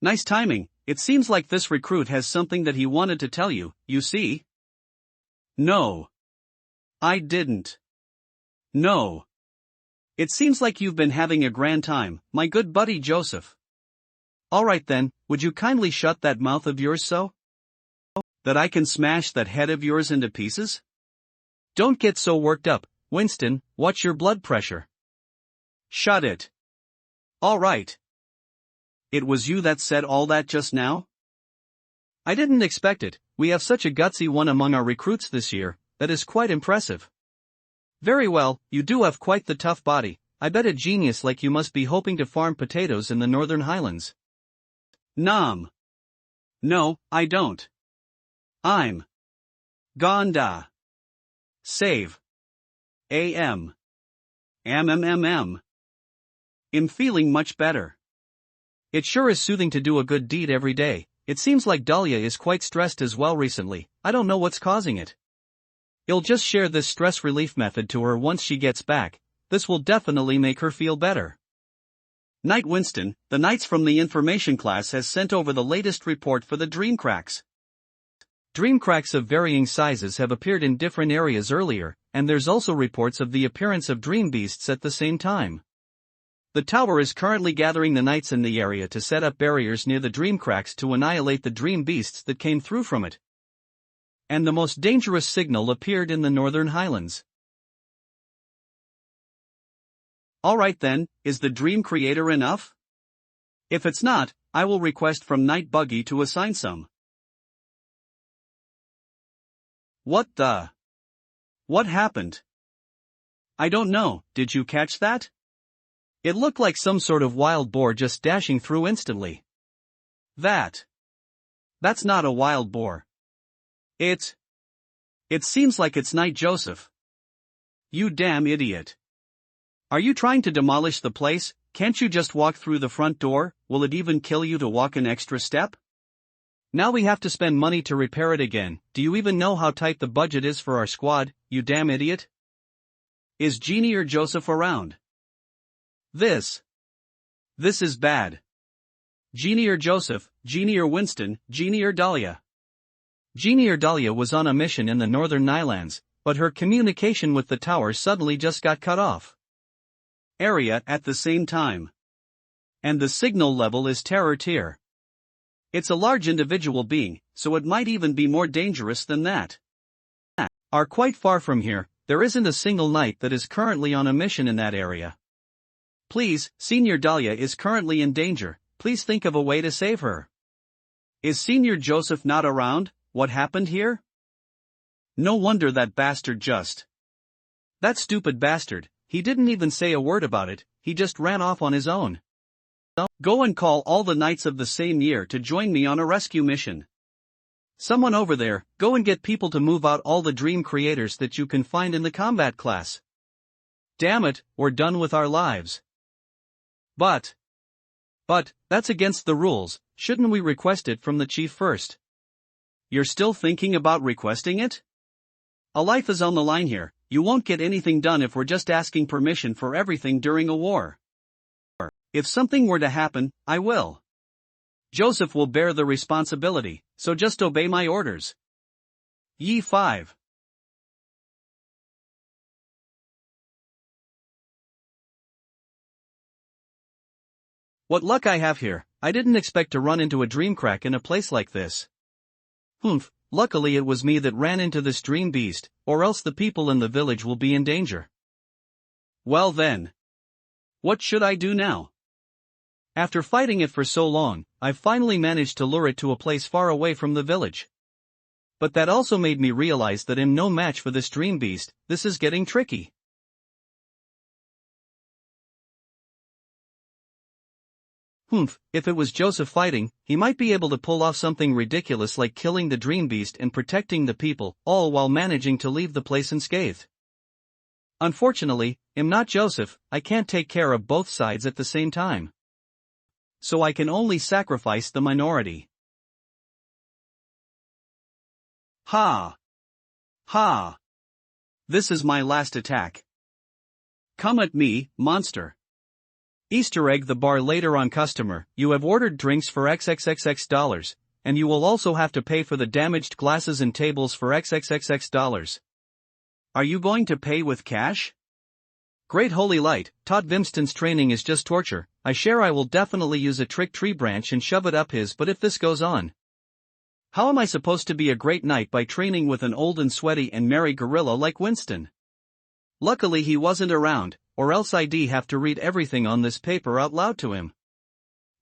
S1: Nice timing. It seems like this recruit has something that he wanted to tell you, you see? No. I didn't. No. It seems like you've been having a grand time, my good buddy Joseph.
S2: Alright then, would you kindly shut that mouth of yours so that I can smash that head of yours into pieces? Don't get so worked up, Winston, watch your blood pressure.
S1: Shut it. Alright. It was you that said all that just now?
S2: I didn't expect it. We have such a gutsy one among our recruits this year, that is quite impressive. Very well, you do have quite the tough body. I bet a genius like you must be hoping to farm potatoes in the Northern Highlands.
S1: Nom. No, I don't. I'm Gonda. Save. A.M. M. I'm feeling much better.
S2: It sure is soothing to do a good deed every day. It seems like Dahlia is quite stressed as well recently. I don't know what's causing it. I'll just share this stress relief method to her once she gets back. This will definitely make her feel better.
S1: Knight Winston, the Knights from the information class has sent over the latest report for the dream cracks.
S2: Dream cracks of varying sizes have appeared in different areas earlier, and there's also reports of the appearance of dream beasts at the same time. The tower is currently gathering the knights in the area to set up barriers near the dream cracks to annihilate the dream beasts that came through from it. And the most dangerous signal appeared in the Northern Highlands.
S1: Alright then, is the dream creator enough? If it's not, I will request from Knight Buggy to assign some. What happened? I don't know, did you catch that?
S2: It looked like some sort of wild boar just dashing through instantly.
S1: That's not a wild boar. It seems like it's Knight Joseph. You damn idiot. Are you trying to demolish the place? Can't you just walk through the front door? Will it even kill you to walk an extra step?
S2: Now we have to spend money to repair it again. Do you even know how tight the budget is for our squad, you damn idiot?
S1: Is Jeannie or Joseph around? This is bad. Jeannie or Joseph, Jeannie or Winston, Jeannie or Dahlia.
S2: Jeannie or Dahlia was on a mission in the Northern Highlands, but her communication with the tower suddenly just got cut off.
S1: Area at the same time. And the signal level is terror tier. It's a large individual being, so it might even be more dangerous than that.
S2: Are quite far from here. There isn't a single knight that is currently on a mission in that area.
S1: Please, Senior Dahlia is currently in danger. Please think of a way to save her. Is Senior Joseph not around? What happened here? No wonder that bastard just.
S2: That stupid bastard, he didn't even say a word about it, he just ran off on his own.
S1: Go and call all the knights of the same year to join me on a rescue mission. Someone over there, go and get people to move out all the dream creators that you can find in the combat class.
S2: Damn it, we're done with our lives.
S1: But
S2: that's against the rules. Shouldn't we request it from the chief first?
S1: You're still thinking about requesting it? A life is on the line here. You won't get anything done if we're just asking permission for everything during a war. If something were to happen, I will. Joseph will bear the responsibility, so just obey my orders. Ye 5.
S2: What luck I have here. I didn't expect to run into a dream crack in a place like this. Humph, luckily it was me that ran into this dream beast, or else the people in the village will be in danger.
S1: Well then. What should I do now?
S2: After fighting it for so long, I finally managed to lure it to a place far away from the village. But that also made me realize that I'm no match for this dream beast. This is getting tricky. Humph, if it was Joseph fighting, he might be able to pull off something ridiculous like killing the dream beast and protecting the people, all while managing to leave the place unscathed. Unfortunately, I'm not Joseph. I can't take care of both sides at the same time. So I can only sacrifice the minority.
S1: Ha! Ha! This is my last attack. Come at me, monster.
S2: Easter egg: the bar later on. Customer, you have ordered drinks for $XXXX, and you will also have to pay for the damaged glasses and tables for $XXXX.
S1: Are you going to pay with cash?
S2: Great holy light, Todd Vimston's training is just torture. I will definitely use a trick tree branch and shove it up his butt if this goes on. How am I supposed to be a great knight by training with an old and sweaty and merry gorilla like Winston? Luckily he wasn't around, or else I'd have to read everything on this paper out loud to him.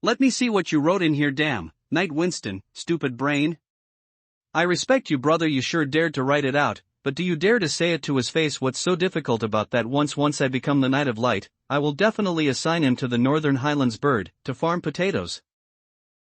S2: Let me see what you wrote in here, damn, Knight Winston, stupid brain. I respect you, brother, you sure dared to write it out, but do you dare to say it to his face? What's so difficult about that? Once I become the Knight of Light, I will definitely assign him to the Northern Highlands bird, to farm potatoes.